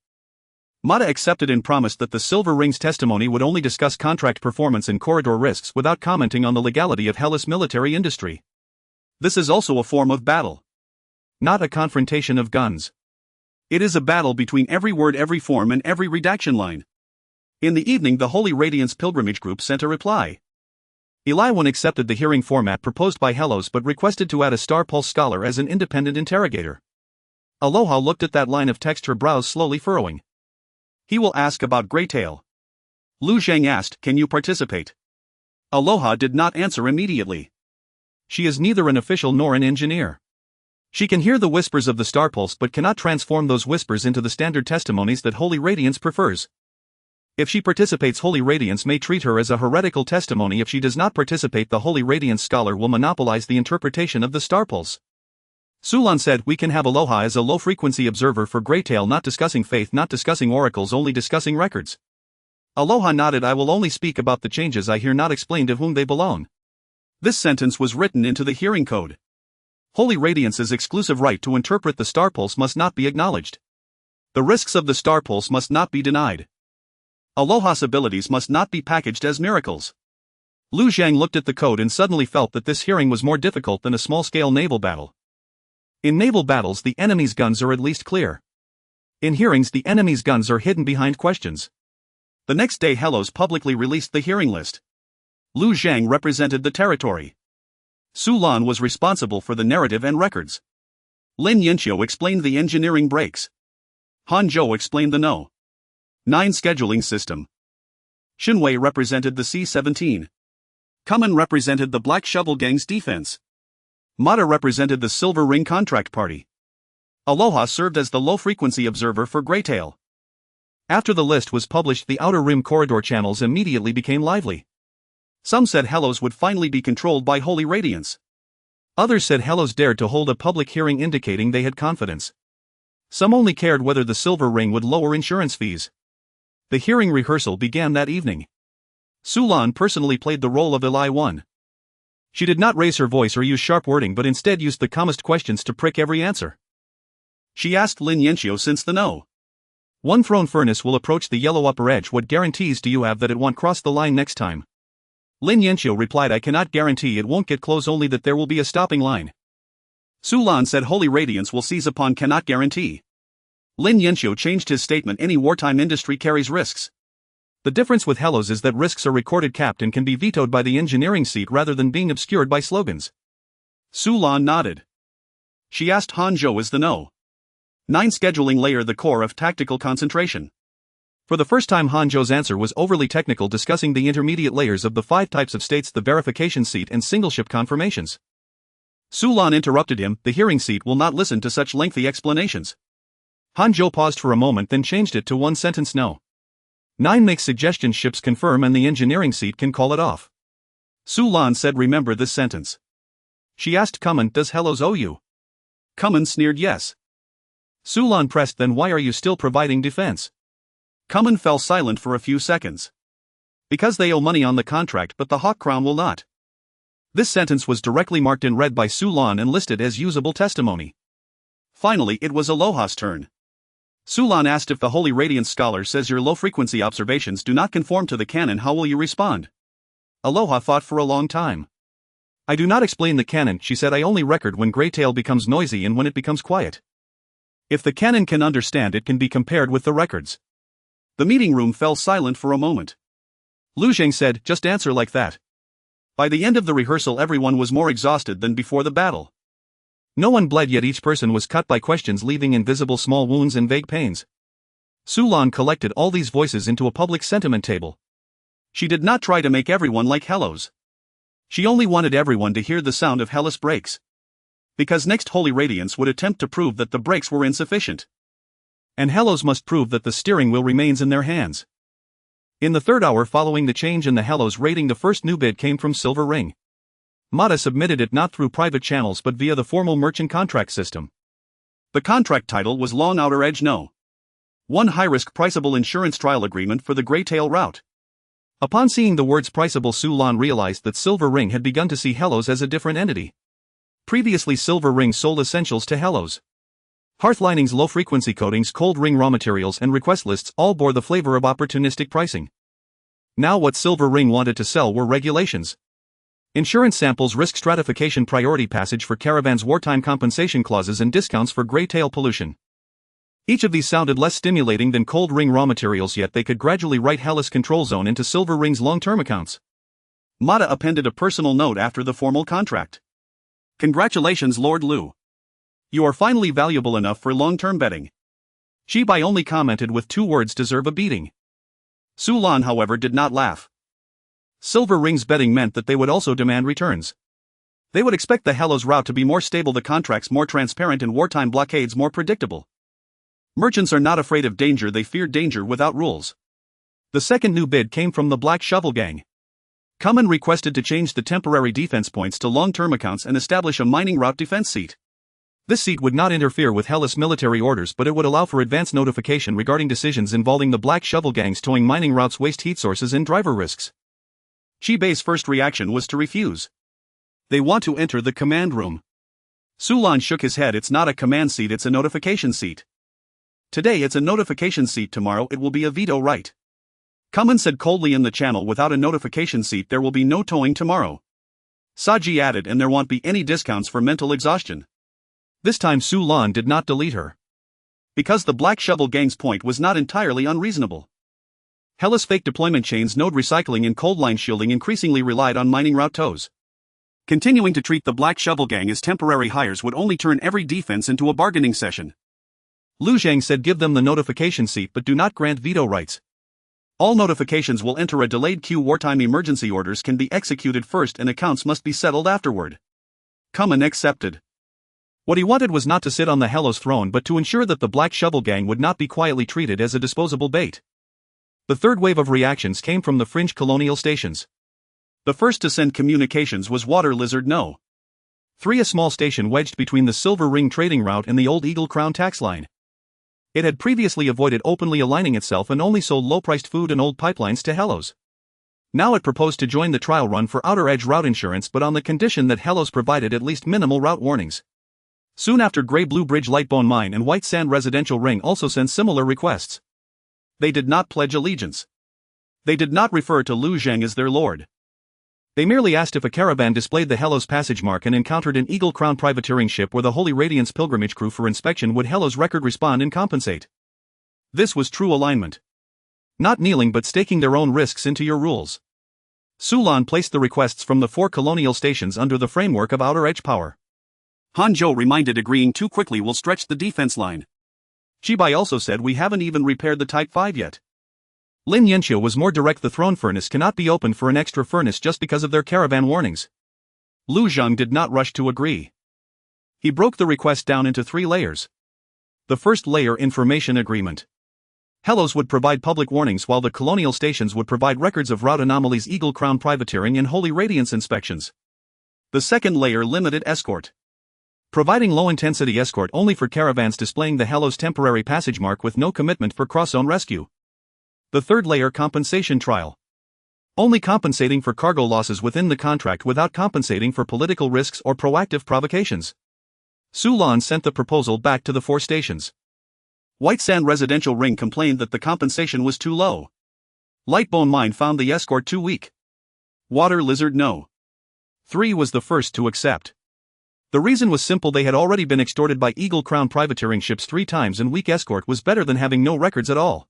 Mata accepted and promised that the Silver Ring's testimony would only discuss contract performance and corridor risks without commenting on the legality of Hellas military industry. This is also a form of battle. Not a confrontation of guns. It is a battle between every word, every form, and every redaction line. In the evening, the Holy Radiance Pilgrimage Group sent a reply. Eliwan accepted the hearing format proposed by Hellos but requested to add a Star Pulse scholar as an independent interrogator. Aloha looked at that line of text, her brows slowly furrowing. "He will ask about Greytail." Lu Zhang asked, "Can you participate?" Aloha did not answer immediately. She is neither an official nor an engineer. She can hear the whispers of the Star Pulse but cannot transform those whispers into the standard testimonies that Holy Radiance prefers. If she participates, Holy Radiance may treat her as a heretical testimony. If she does not participate, the Holy Radiance scholar will monopolize the interpretation of the Star Pulse. Su Lan said, "We can have Aloha as a low-frequency observer for Greytail, not discussing faith, not discussing oracles, only discussing records." Aloha nodded. "I will only speak about the changes I hear, not explain to whom they belong." This sentence was written into the hearing code. Holy Radiance's exclusive right to interpret the Star Pulse must not be acknowledged. The risks of the Star Pulse must not be denied. Aloha's abilities must not be packaged as miracles. Lu Zhang looked at the code and suddenly felt that this hearing was more difficult than a small-scale naval battle. In naval battles, the enemy's guns are at least clear. In hearings, the enemy's guns are hidden behind questions. The next day, Hellos publicly released the hearing list. Lu Zhang represented the territory. Su Lan was responsible for the narrative and records. Lin Yinqiu explained the engineering breaks. Han Zhou explained the No. 9 scheduling system. Shen Wei represented the C-17. Kuman represented the Black Shovel Gang's defense. Mata represented the Silver Ring contract party. Aloha served as the low-frequency observer for Greytail. After the list was published, the Outer Rim corridor channels immediately became lively. Some said Hellos would finally be controlled by Holy Radiance. Others said Hellos dared to hold a public hearing, indicating they had confidence. Some only cared whether the Silver Ring would lower insurance fees. The hearing rehearsal began that evening. Sulan personally played the role of Eli 1. She did not raise her voice or use sharp wording but instead used the calmest questions to prick every answer. She asked Lin Yanxiu since the no. One thrown furnace will approach the yellow upper edge. What guarantees do you have that it won't cross the line next time? Lin Yanxiu replied, I cannot guarantee it won't get close, only that there will be a stopping line. Sulan said Holy Radiance will seize upon cannot guarantee. Lin Yanxiu changed his statement, any wartime industry carries risks. The difference with Hellos is that risks are recorded, capped, and can be vetoed by the engineering seat rather than being obscured by slogans. Sulan nodded. She asked Hanzhou, is the no. 9 scheduling layer the core of tactical concentration? For the first time, Hanzhou's answer was overly technical, discussing the intermediate layers of the 5 types of states, the verification seat and single ship confirmations. Sulan interrupted him, the hearing seat will not listen to such lengthy explanations. Hanzhou paused for a moment, then changed it to one sentence, no. 9 makes suggestions, ships confirm, and the engineering seat can call it off. Sulan said, remember this sentence. She asked Kuman, does Hellos owe you? Kuman sneered yes. Sulan pressed, then why are you still providing defense? Kuman fell silent for a few seconds. Because they owe money on the contract, but the Hawk Crown will not. This sentence was directly marked in red by Sulan and listed as usable testimony. Finally, it was Aloha's turn. Sulan asked, if the Holy Radiance scholar says your low-frequency observations do not conform to the canon, how will you respond? Aloha thought for a long time. I do not explain the canon, she said, I only record when Greytail becomes noisy and when it becomes quiet. If the canon can understand, it can be compared with the records. The meeting room fell silent for a moment. Lu Zheng said, just answer like that. By the end of the rehearsal, everyone was more exhausted than before the battle. No one bled, yet each person was cut by questions, leaving invisible small wounds and vague pains. Sulan collected all these voices into a public sentiment table. She did not try to make everyone like Hellos. She only wanted everyone to hear the sound of Hellas brakes. Because next Holy Radiance would attempt to prove that the brakes were insufficient. And Hellos must prove that the steering wheel remains in their hands. In the 3rd hour following the change in the Hellos rating, the first new bid came from Silver Ring. Mata submitted it not through private channels but via the formal merchant contract system. The contract title was Long Outer Edge No. 1 high-risk priceable insurance trial agreement for the Greytail route. Upon seeing the words priceable, Sulan realized that Silver Ring had begun to see Hellos as a different entity. Previously, Silver Ring sold essentials to Hellos. Hearth linings, low-frequency coatings, cold ring raw materials, and request lists all bore the flavor of opportunistic pricing. Now what Silver Ring wanted to sell were regulations. Insurance samples, risk stratification, priority passage for caravans, wartime compensation clauses, and discounts for Greytail pollution. Each of these sounded less stimulating than cold ring raw materials, yet they could gradually write Hellas Control Zone into Silver Ring's long-term accounts. Mata appended a personal note after the formal contract. Congratulations, Lord Lu. You are finally valuable enough for long-term betting. Shibai only commented with 2 words, deserve a beating. Sulan, however, did not laugh. Silver Ring's betting meant that they would also demand returns. They would expect the Hellos route to be more stable, the contracts more transparent, and wartime blockades more predictable. Merchants are not afraid of danger, they fear danger without rules. The second new bid came from the Black Shovel Gang. Kuman requested to change the temporary defense points to long-term accounts and establish a mining route defense seat. This seat would not interfere with Hellas military orders, but it would allow for advance notification regarding decisions involving the Black Shovel Gangs towing mining routes, waste heat sources, and driver risks. Shibai's first reaction was to refuse. They want to enter the command room. Sulan shook his head, it's not a command seat, it's a notification seat. Today it's a notification seat, tomorrow it will be a veto right. Kuman said coldly in the channel, without a notification seat there will be no towing tomorrow. Saji added, and there won't be any discounts for mental exhaustion. This time Sulan did not delete her. Because the Black Shovel Gang's point was not entirely unreasonable. Hellas fake deployment chains, node recycling, and cold line shielding increasingly relied on mining route tows. Continuing to treat the Black Shovel Gang as temporary hires would only turn every defense into a bargaining session. Lu Zheng said, give them the notification seat but do not grant veto rights. All notifications will enter a delayed queue. Wartime emergency orders can be executed first and accounts must be settled afterward. Kuman accepted. What he wanted was not to sit on the Hellos throne but to ensure that the Black Shovel Gang would not be quietly treated as a disposable bait. The third wave of reactions came from the fringe colonial stations. The first to send communications was Water Lizard No. 3, a small station wedged between the Silver Ring trading route and the Old Eagle Crown tax line. It had previously avoided openly aligning itself and only sold low-priced food and old pipelines to Hellos. Now it proposed to join the trial run for Outer Edge route insurance, but on the condition that Hellos provided at least minimal route warnings. Soon after, Grey Blue Bridge Lightbone Mine and White Sand Residential Ring also sent similar requests. They did not pledge allegiance. They did not refer to Lu Zheng as their lord. They merely asked if a caravan displayed the Hellos passage mark and encountered an Eagle Crown privateering ship or the Holy Radiance pilgrimage crew for inspection, would Hellos record respond and compensate. This was true alignment. Not kneeling but staking their own risks into your rules. Sulan placed the requests from the 4 colonial stations under the framework of Outer Edge power. Hanzhou reminded agreeing too quickly will stretch the defense line. Chibai also said we haven't even repaired the Type 5 yet. Lin Yanqiu was more direct: the throne furnace cannot be opened for an extra furnace just because of their caravan warnings. Lu Zheng did not rush to agree. He broke the request down into 3 layers. The first layer: information agreement. Hellos would provide public warnings while the colonial stations would provide records of route anomalies, Eagle Crown privateering and Holy Radiance inspections. The second layer: limited escort. Providing low-intensity escort only for caravans displaying the Hellos temporary passage mark with no commitment for cross-zone rescue. The third layer: compensation trial. Only compensating for cargo losses within the contract without compensating for political risks or proactive provocations. Sulan sent the proposal back to the 4 stations. White Sand Residential Ring complained that the compensation was too low. Lightbone Mine found the escort too weak. Water Lizard no. 3 was the first to accept. The reason was simple: they had already been extorted by Eagle Crown privateering ships 3 times, and weak escort was better than having no records at all.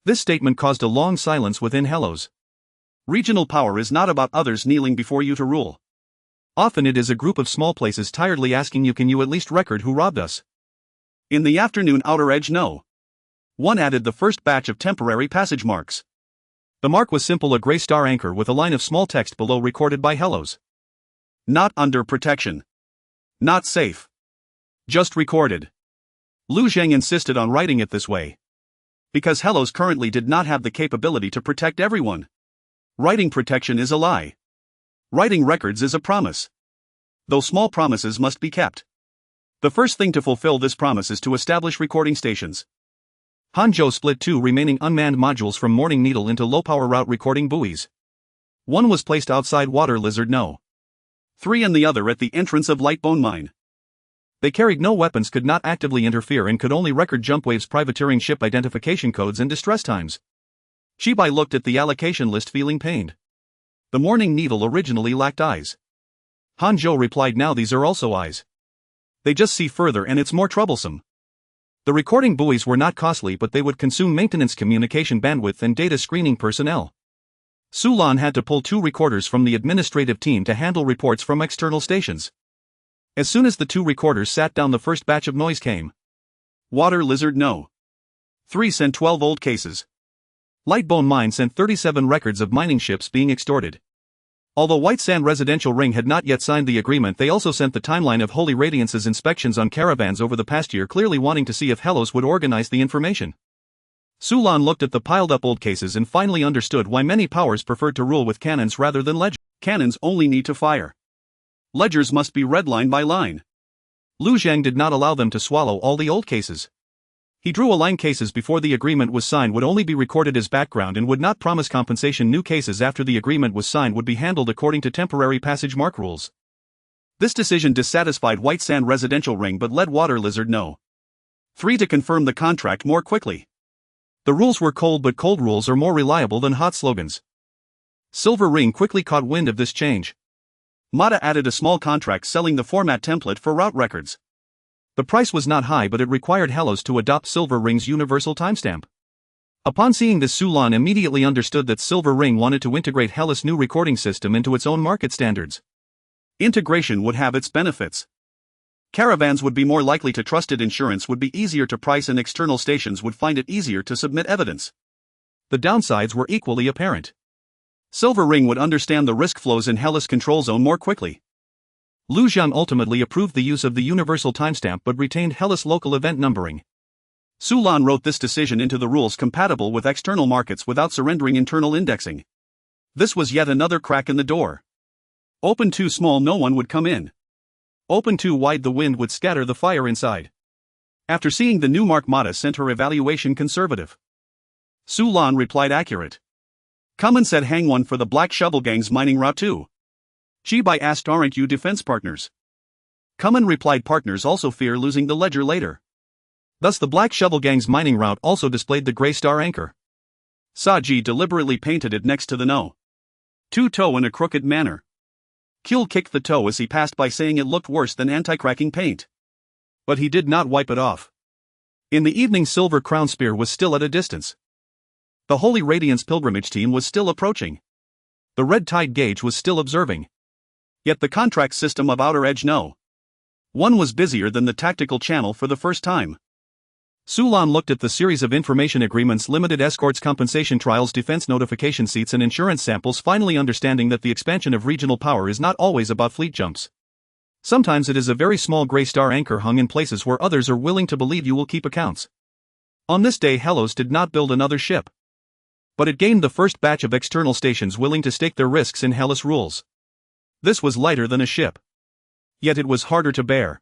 This statement caused a long silence within Hellos. Regional power is not about others kneeling before you to rule. Often it is a group of small places tiredly asking you, can you at least record who robbed us? In the afternoon, Outer Edge no. 1 added the first batch of temporary passage marks. The mark was simple: a gray star anchor with a line of small text below recorded by Hellos. Not under protection. Not safe. Just recorded. Lu Zheng insisted on writing it this way because Hellos currently did not have the capability to protect everyone. Writing protection is a lie. Writing records is a promise. Though small promises must be kept. The first thing to fulfill this promise is to establish recording stations. Hanzhou split 2 remaining unmanned modules from Morning Needle into low-power route recording buoys. 1 was placed outside Water Lizard no. 3 and the other at the entrance of Lightbone Mine. They carried no weapons, could not actively interfere, and could only record Jumpwave's privateering ship identification codes and distress times. Chibai looked at the allocation list feeling pained. The Morning Needle originally lacked eyes. Hanzhou replied, now these are also eyes. They just see further and it's more troublesome. The recording buoys were not costly, but they would consume maintenance, communication bandwidth and data screening personnel. Sulan had to pull 2 recorders from the administrative team to handle reports from external stations. As soon as the 2 recorders sat down, the first batch of noise came. Water Lizard no. 3 sent 12 old cases. Lightbone Mine sent 37 records of mining ships being extorted. Although White Sand Residential Ring had not yet signed the agreement, they also sent the timeline of Holy Radiance's inspections on caravans over the past year, clearly wanting to see if Hellos would organize the information. Sulan looked at the piled-up old cases and finally understood why many powers preferred to rule with cannons rather than ledgers. Cannons only need to fire. Ledgers must be read line by line. Lu Zheng did not allow them to swallow all the old cases. He drew a line: cases before the agreement was signed would only be recorded as background and would not promise compensation. New cases after the agreement was signed would be handled according to temporary passage mark rules. This decision dissatisfied White Sand Residential Ring but led Water Lizard no. 3 to confirm the contract more quickly. The rules were cold, but cold rules are more reliable than hot slogans. Silver Ring quickly caught wind of this change. Mata added a small contract selling the format template for route records. The price was not high, but it required Hellos to adopt Silver Ring's universal timestamp. Upon seeing this, Sulan immediately understood that Silver Ring wanted to integrate Hellos' new recording system into its own market standards. Integration would have its benefits. Caravans would be more likely to trust it, insurance would be easier to price, and external stations would find it easier to submit evidence. The downsides were equally apparent. Silver Ring would understand the risk flows in Hellos' control zone more quickly. Lu Zheng ultimately approved the use of the universal timestamp but retained Hellos' local event numbering. Sulan wrote this decision into the rules compatible with external markets without surrendering internal indexing. This was yet another crack in the door. Open too small, no one would come in. Open too wide, the wind would scatter the fire inside. After seeing the new Markmata sent her evaluation conservative. Su Lan replied accurate. Kamen said hang one for the Black Shovel Gang's mining route too. Chibai asked aren't you defense partners? Kamen replied partners also fear losing the ledger later. Thus the Black Shovel Gang's mining route also displayed the Grey Star anchor. Saji deliberately painted it next to the no. Two toe in a crooked manner. Kyul kicked the toe as he passed by saying it looked worse than anti-cracking paint. But he did not wipe it off. In the evening Silver Crown Spear was still at a distance. The Holy Radiance pilgrimage team was still approaching. The Red Tide gauge was still observing. Yet the contract system of Outer Edge No. 1 was busier than the tactical channel for the first time. Su Lan looked at the series of information agreements, limited escorts, compensation trials, defense notification seats and insurance samples, finally understanding that the expansion of regional power is not always about fleet jumps. Sometimes it is a very small Grey Star anchor hung in places where others are willing to believe you will keep accounts. On this day Hellos did not build another ship. But it gained the first batch of external stations willing to stake their risks in Hellas rules. This was lighter than a ship. Yet it was harder to bear.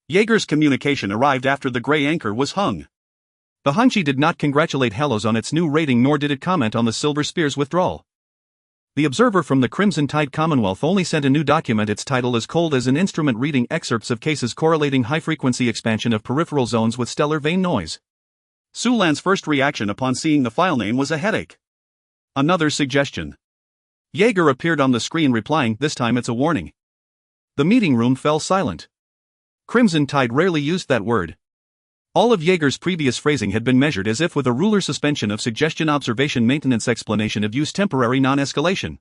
Jaeger's communication arrived after the grey anchor was hung. The Hangchi did not congratulate Hellos on its new rating, nor did it comment on the Silver Spear's withdrawal. The observer from the Crimson Tide Commonwealth only sent a new document. Its title is cold as an instrument reading excerpts of cases correlating high-frequency expansion of peripheral zones with stellar vane noise. Su Lan's first reaction upon seeing the file name was a headache. Another suggestion. Jaeger appeared on the screen replying, this time it's a warning. The meeting room fell silent. Crimson Tide rarely used that word. All of Jaeger's previous phrasing had been measured as if with a ruler, suspension of suggestion, observation, maintenance, explanation of use, temporary non-escalation.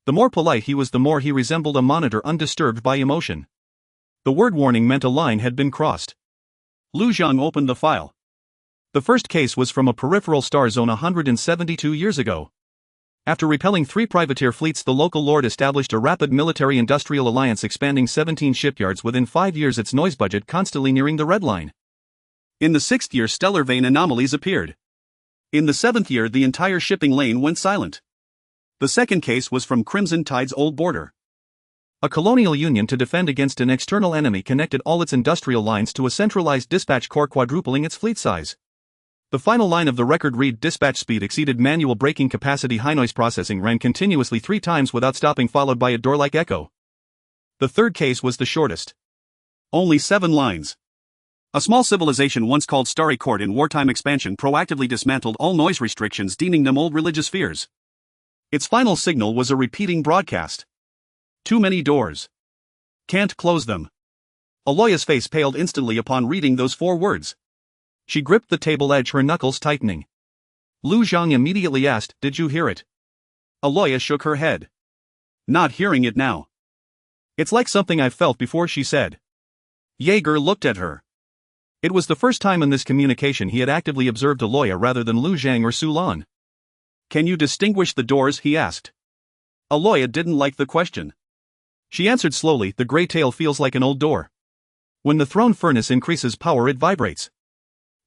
The more polite he was, the more he resembled a monitor undisturbed by emotion. The word warning meant a line had been crossed. Lu Zhang opened the file. The first case was from a peripheral star zone 172 years ago. After repelling 3 privateer fleets, the local lord established a rapid military-industrial alliance, expanding 17 shipyards within 5 years, its noise budget constantly nearing the red line. In the 6th year, stellar vane anomalies appeared. In the 7th year, the entire shipping lane went silent. The second case was from Crimson Tide's old border. A colonial union to defend against an external enemy connected all its industrial lines to a centralized dispatch corps, quadrupling its fleet size. The final line of the record read dispatch speed exceeded manual braking capacity, high noise processing ran continuously 3 times without stopping, followed by a door-like echo. The third case was the shortest. Only 7 lines. A small civilization once called Starry Court in wartime expansion proactively dismantled all noise restrictions, deeming them old religious fears. Its final signal was a repeating broadcast. Too many doors. Can't close them. Aloya's face paled instantly upon reading those 4 words. She gripped the table edge, her knuckles tightening. Lu Zhang immediately asked, did you hear it? Aloya shook her head. Not hearing it now. It's like something I've felt before, she said. Jaeger looked at her. It was the first time in this communication he had actively observed Aloya rather than Lu Zhang or Su Lan. Can you distinguish the doors, he asked. Aloya didn't like the question. She answered slowly, the gray tail feels like an old door. When the throne furnace increases power, it vibrates.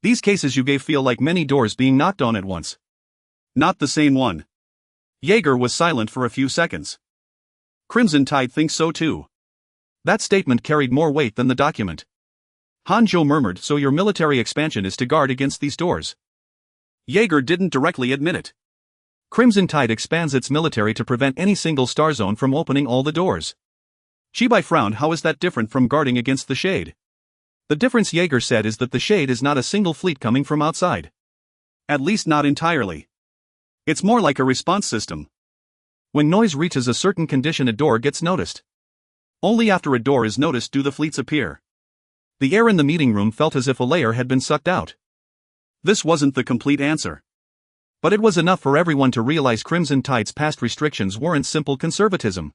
These cases you gave feel like many doors being knocked on at once. Not the same one. Jaeger was silent for a few seconds. Crimson Tide thinks so too. That statement carried more weight than the document. Hanzhou murmured, so your military expansion is to guard against these doors. Jaeger didn't directly admit it. Crimson Tide expands its military to prevent any single star zone from opening all the doors. Chibai frowned. How is that different from guarding against the shade? The difference, Jaeger said, is that the shade is not a single fleet coming from outside. At least not entirely. It's more like a response system. When noise reaches a certain condition, a door gets noticed. Only after a door is noticed do the fleets appear. The air in the meeting room felt as if a layer had been sucked out. This wasn't the complete answer. But it was enough for everyone to realize Crimson Tide's past restrictions weren't simple conservatism.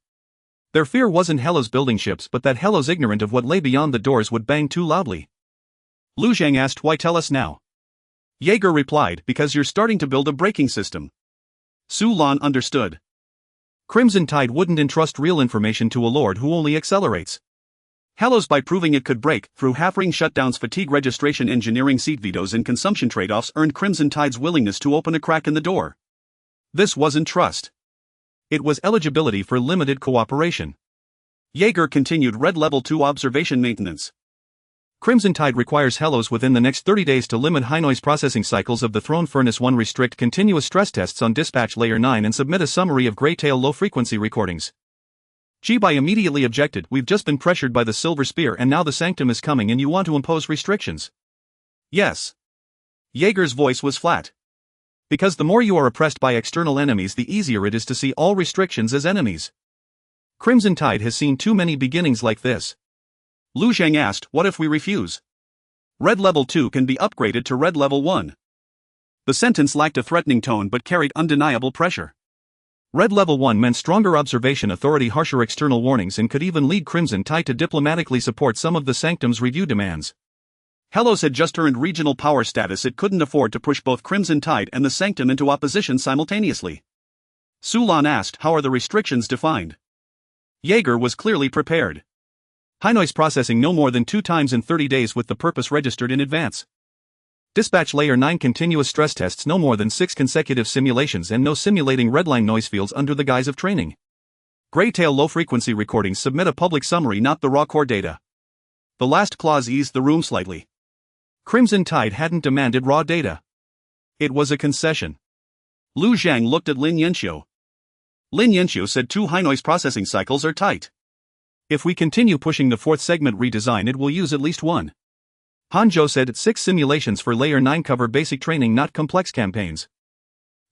Their fear wasn't Hellos building ships, but that Hellos, ignorant of what lay beyond the doors, would bang too loudly. Lu Zhang asked, why tell us now? Jaeger replied, because you're starting to build a braking system. Su Lan understood. Crimson Tide wouldn't entrust real information to a lord who only accelerates. Hellos, by proving it could break, through half-ring shutdowns, fatigue registration, engineering seat vetoes and consumption trade-offs, earned Crimson Tide's willingness to open a crack in the door. This wasn't trust. It was eligibility for limited cooperation. Jaeger continued, Red Level 2 observation maintenance. Crimson Tide requires Hellos within the next 30 days to limit high noise processing cycles of the Throne Furnace 1, restrict continuous stress tests on Dispatch Layer 9, and submit a summary of Greytail low-frequency recordings. G-By immediately objected. We've just been pressured by the Silver Spear and now the Sanctum is coming and you want to impose restrictions? Yes. Jaeger's voice was flat. Because the more you are oppressed by external enemies, the easier it is to see all restrictions as enemies. Crimson Tide has seen too many beginnings like this. Lu Zhang asked, what if we refuse? Red Level 2 can be upgraded to Red Level 1. The sentence lacked a threatening tone but carried undeniable pressure. Red Level 1 meant stronger observation authority, harsher external warnings, and could even lead Crimson Tide to diplomatically support some of the Sanctum's review demands. Hellos had just earned regional power status. It couldn't afford to push both Crimson Tide and the Sanctum into opposition simultaneously. Sulan asked, how are the restrictions defined? Jaeger was clearly prepared. High noise processing no more than 2 times in 30 days with the purpose registered in advance. Dispatch Layer 9 continuous stress tests no more than 6 consecutive simulations, and no simulating redline noise fields under the guise of training. Greytail low-frequency recordings submit a public summary, not the raw core data. The last clause eased the room slightly. Crimson Tide hadn't demanded raw data. It was a concession. Lu Zhang looked at Lin Yanxiu. Lin Yanxiu said 2 high noise processing cycles are tight. If we continue pushing the 4th segment redesign, it will use at least 1. Hanzhou said 6 simulations for Layer 9 cover basic training, not complex campaigns.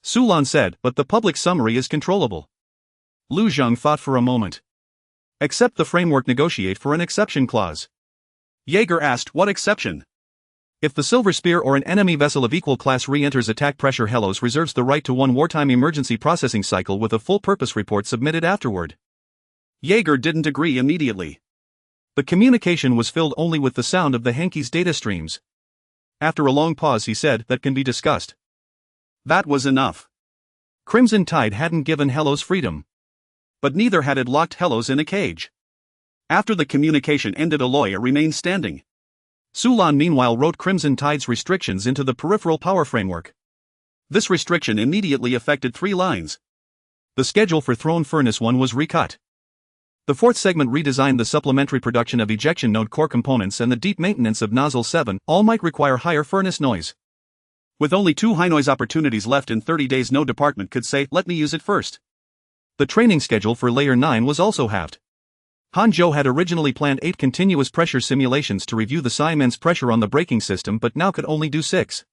Sulan said, but the public summary is controllable. Lu Zhang thought for a moment. Accept the framework, negotiate for an exception clause. Jaeger asked, what exception? If the Silver Spear or an enemy vessel of equal class re-enters attack pressure, Hellos reserves the right to 1 wartime emergency processing cycle with a full purpose report submitted afterward. Jaeger didn't agree immediately. The communication was filled only with the sound of the Hanki's data streams. After a long pause, he said, that can be discussed. That was enough. Crimson Tide hadn't given Hellos freedom. But neither had it locked Hellos in a cage. After the communication ended, a lawyer remained standing. Sulan meanwhile wrote Crimson Tide's restrictions into the peripheral power framework. This restriction immediately affected 3 lines. The schedule for Throne Furnace 1 was recut. The 4th segment redesigned the supplementary production of ejection node core components and the deep maintenance of Nozzle 7, all might require higher furnace noise. With only 2 high noise opportunities left in 30 days, no department could say, let me use it first. The training schedule for Layer 9 was also halved. Hanzhou had originally planned 8 continuous pressure simulations to review the Siemens pressure on the braking system, but now could only do 6.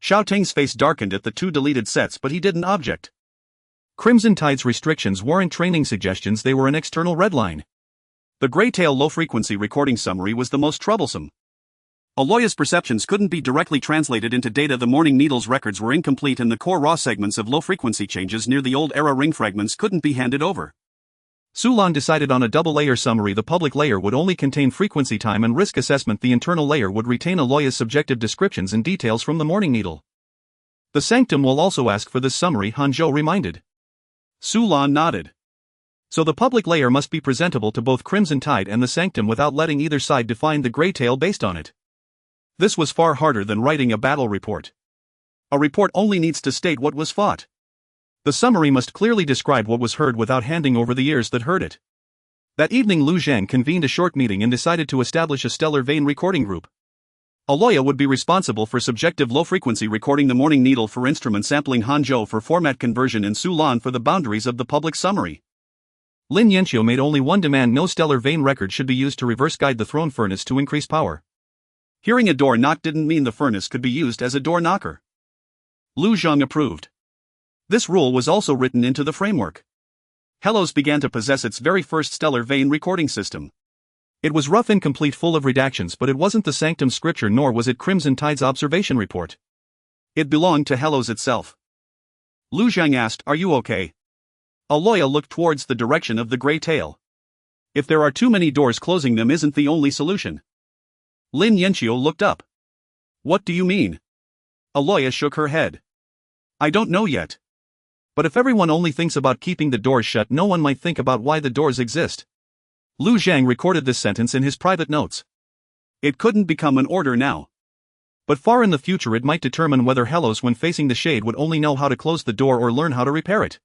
Xiao Ting's face darkened at the 2 deleted sets, but he didn't object. Crimson Tide's restrictions weren't training suggestions, they were an external redline. The Greytail low-frequency recording summary was the most troublesome. Aloya's perceptions couldn't be directly translated into data. The Morning Needle's records were incomplete, and the core raw segments of low-frequency changes near the old era ring fragments couldn't be handed over. Sulan decided on a double-layer summary. The public layer would only contain frequency time and risk assessment. The internal layer would retain Aloya's subjective descriptions and details from the Morning Needle. The Sanctum will also ask for this summary, Hanzhou reminded. Sulan nodded. So the public layer must be presentable to both Crimson Tide and the Sanctum without letting either side define the Greytail based on it. This was far harder than writing a battle report. A report only needs to state what was fought. The summary must clearly describe what was heard without handing over the ears that heard it. That evening, Lu Zhang convened a short meeting and decided to establish a stellar vein recording group. Aloya would be responsible for subjective low-frequency recording, the Morning Needle for instrument sampling, Hanzhou for format conversion, and Sulan for the boundaries of the public summary. Lin Yanxiu made only one demand: no stellar vein record should be used to reverse guide the throne furnace to increase power. Hearing a door knock didn't mean the furnace could be used as a door knocker. Lu Zhang approved. This rule was also written into the framework. Hellos began to possess its very first stellar vein recording system. It was rough, incomplete, full of redactions, but it wasn't the Sanctum's scripture, nor was it Crimson Tide's observation report. It belonged to Hellos itself. Lu Zhang asked, "Are you okay?" Aloya looked towards the direction of the Greytail. If there are too many doors, closing them isn't the only solution. Lin Yanxiu looked up. "What do you mean?" Aloya shook her head. "I don't know yet. But if everyone only thinks about keeping the doors shut, no one might think about why the doors exist." Lu Zhang recorded this sentence in his private notes. It couldn't become an order now. But far in the future it might determine whether Hellos, when facing the shade, would only know how to close the door or learn how to repair it.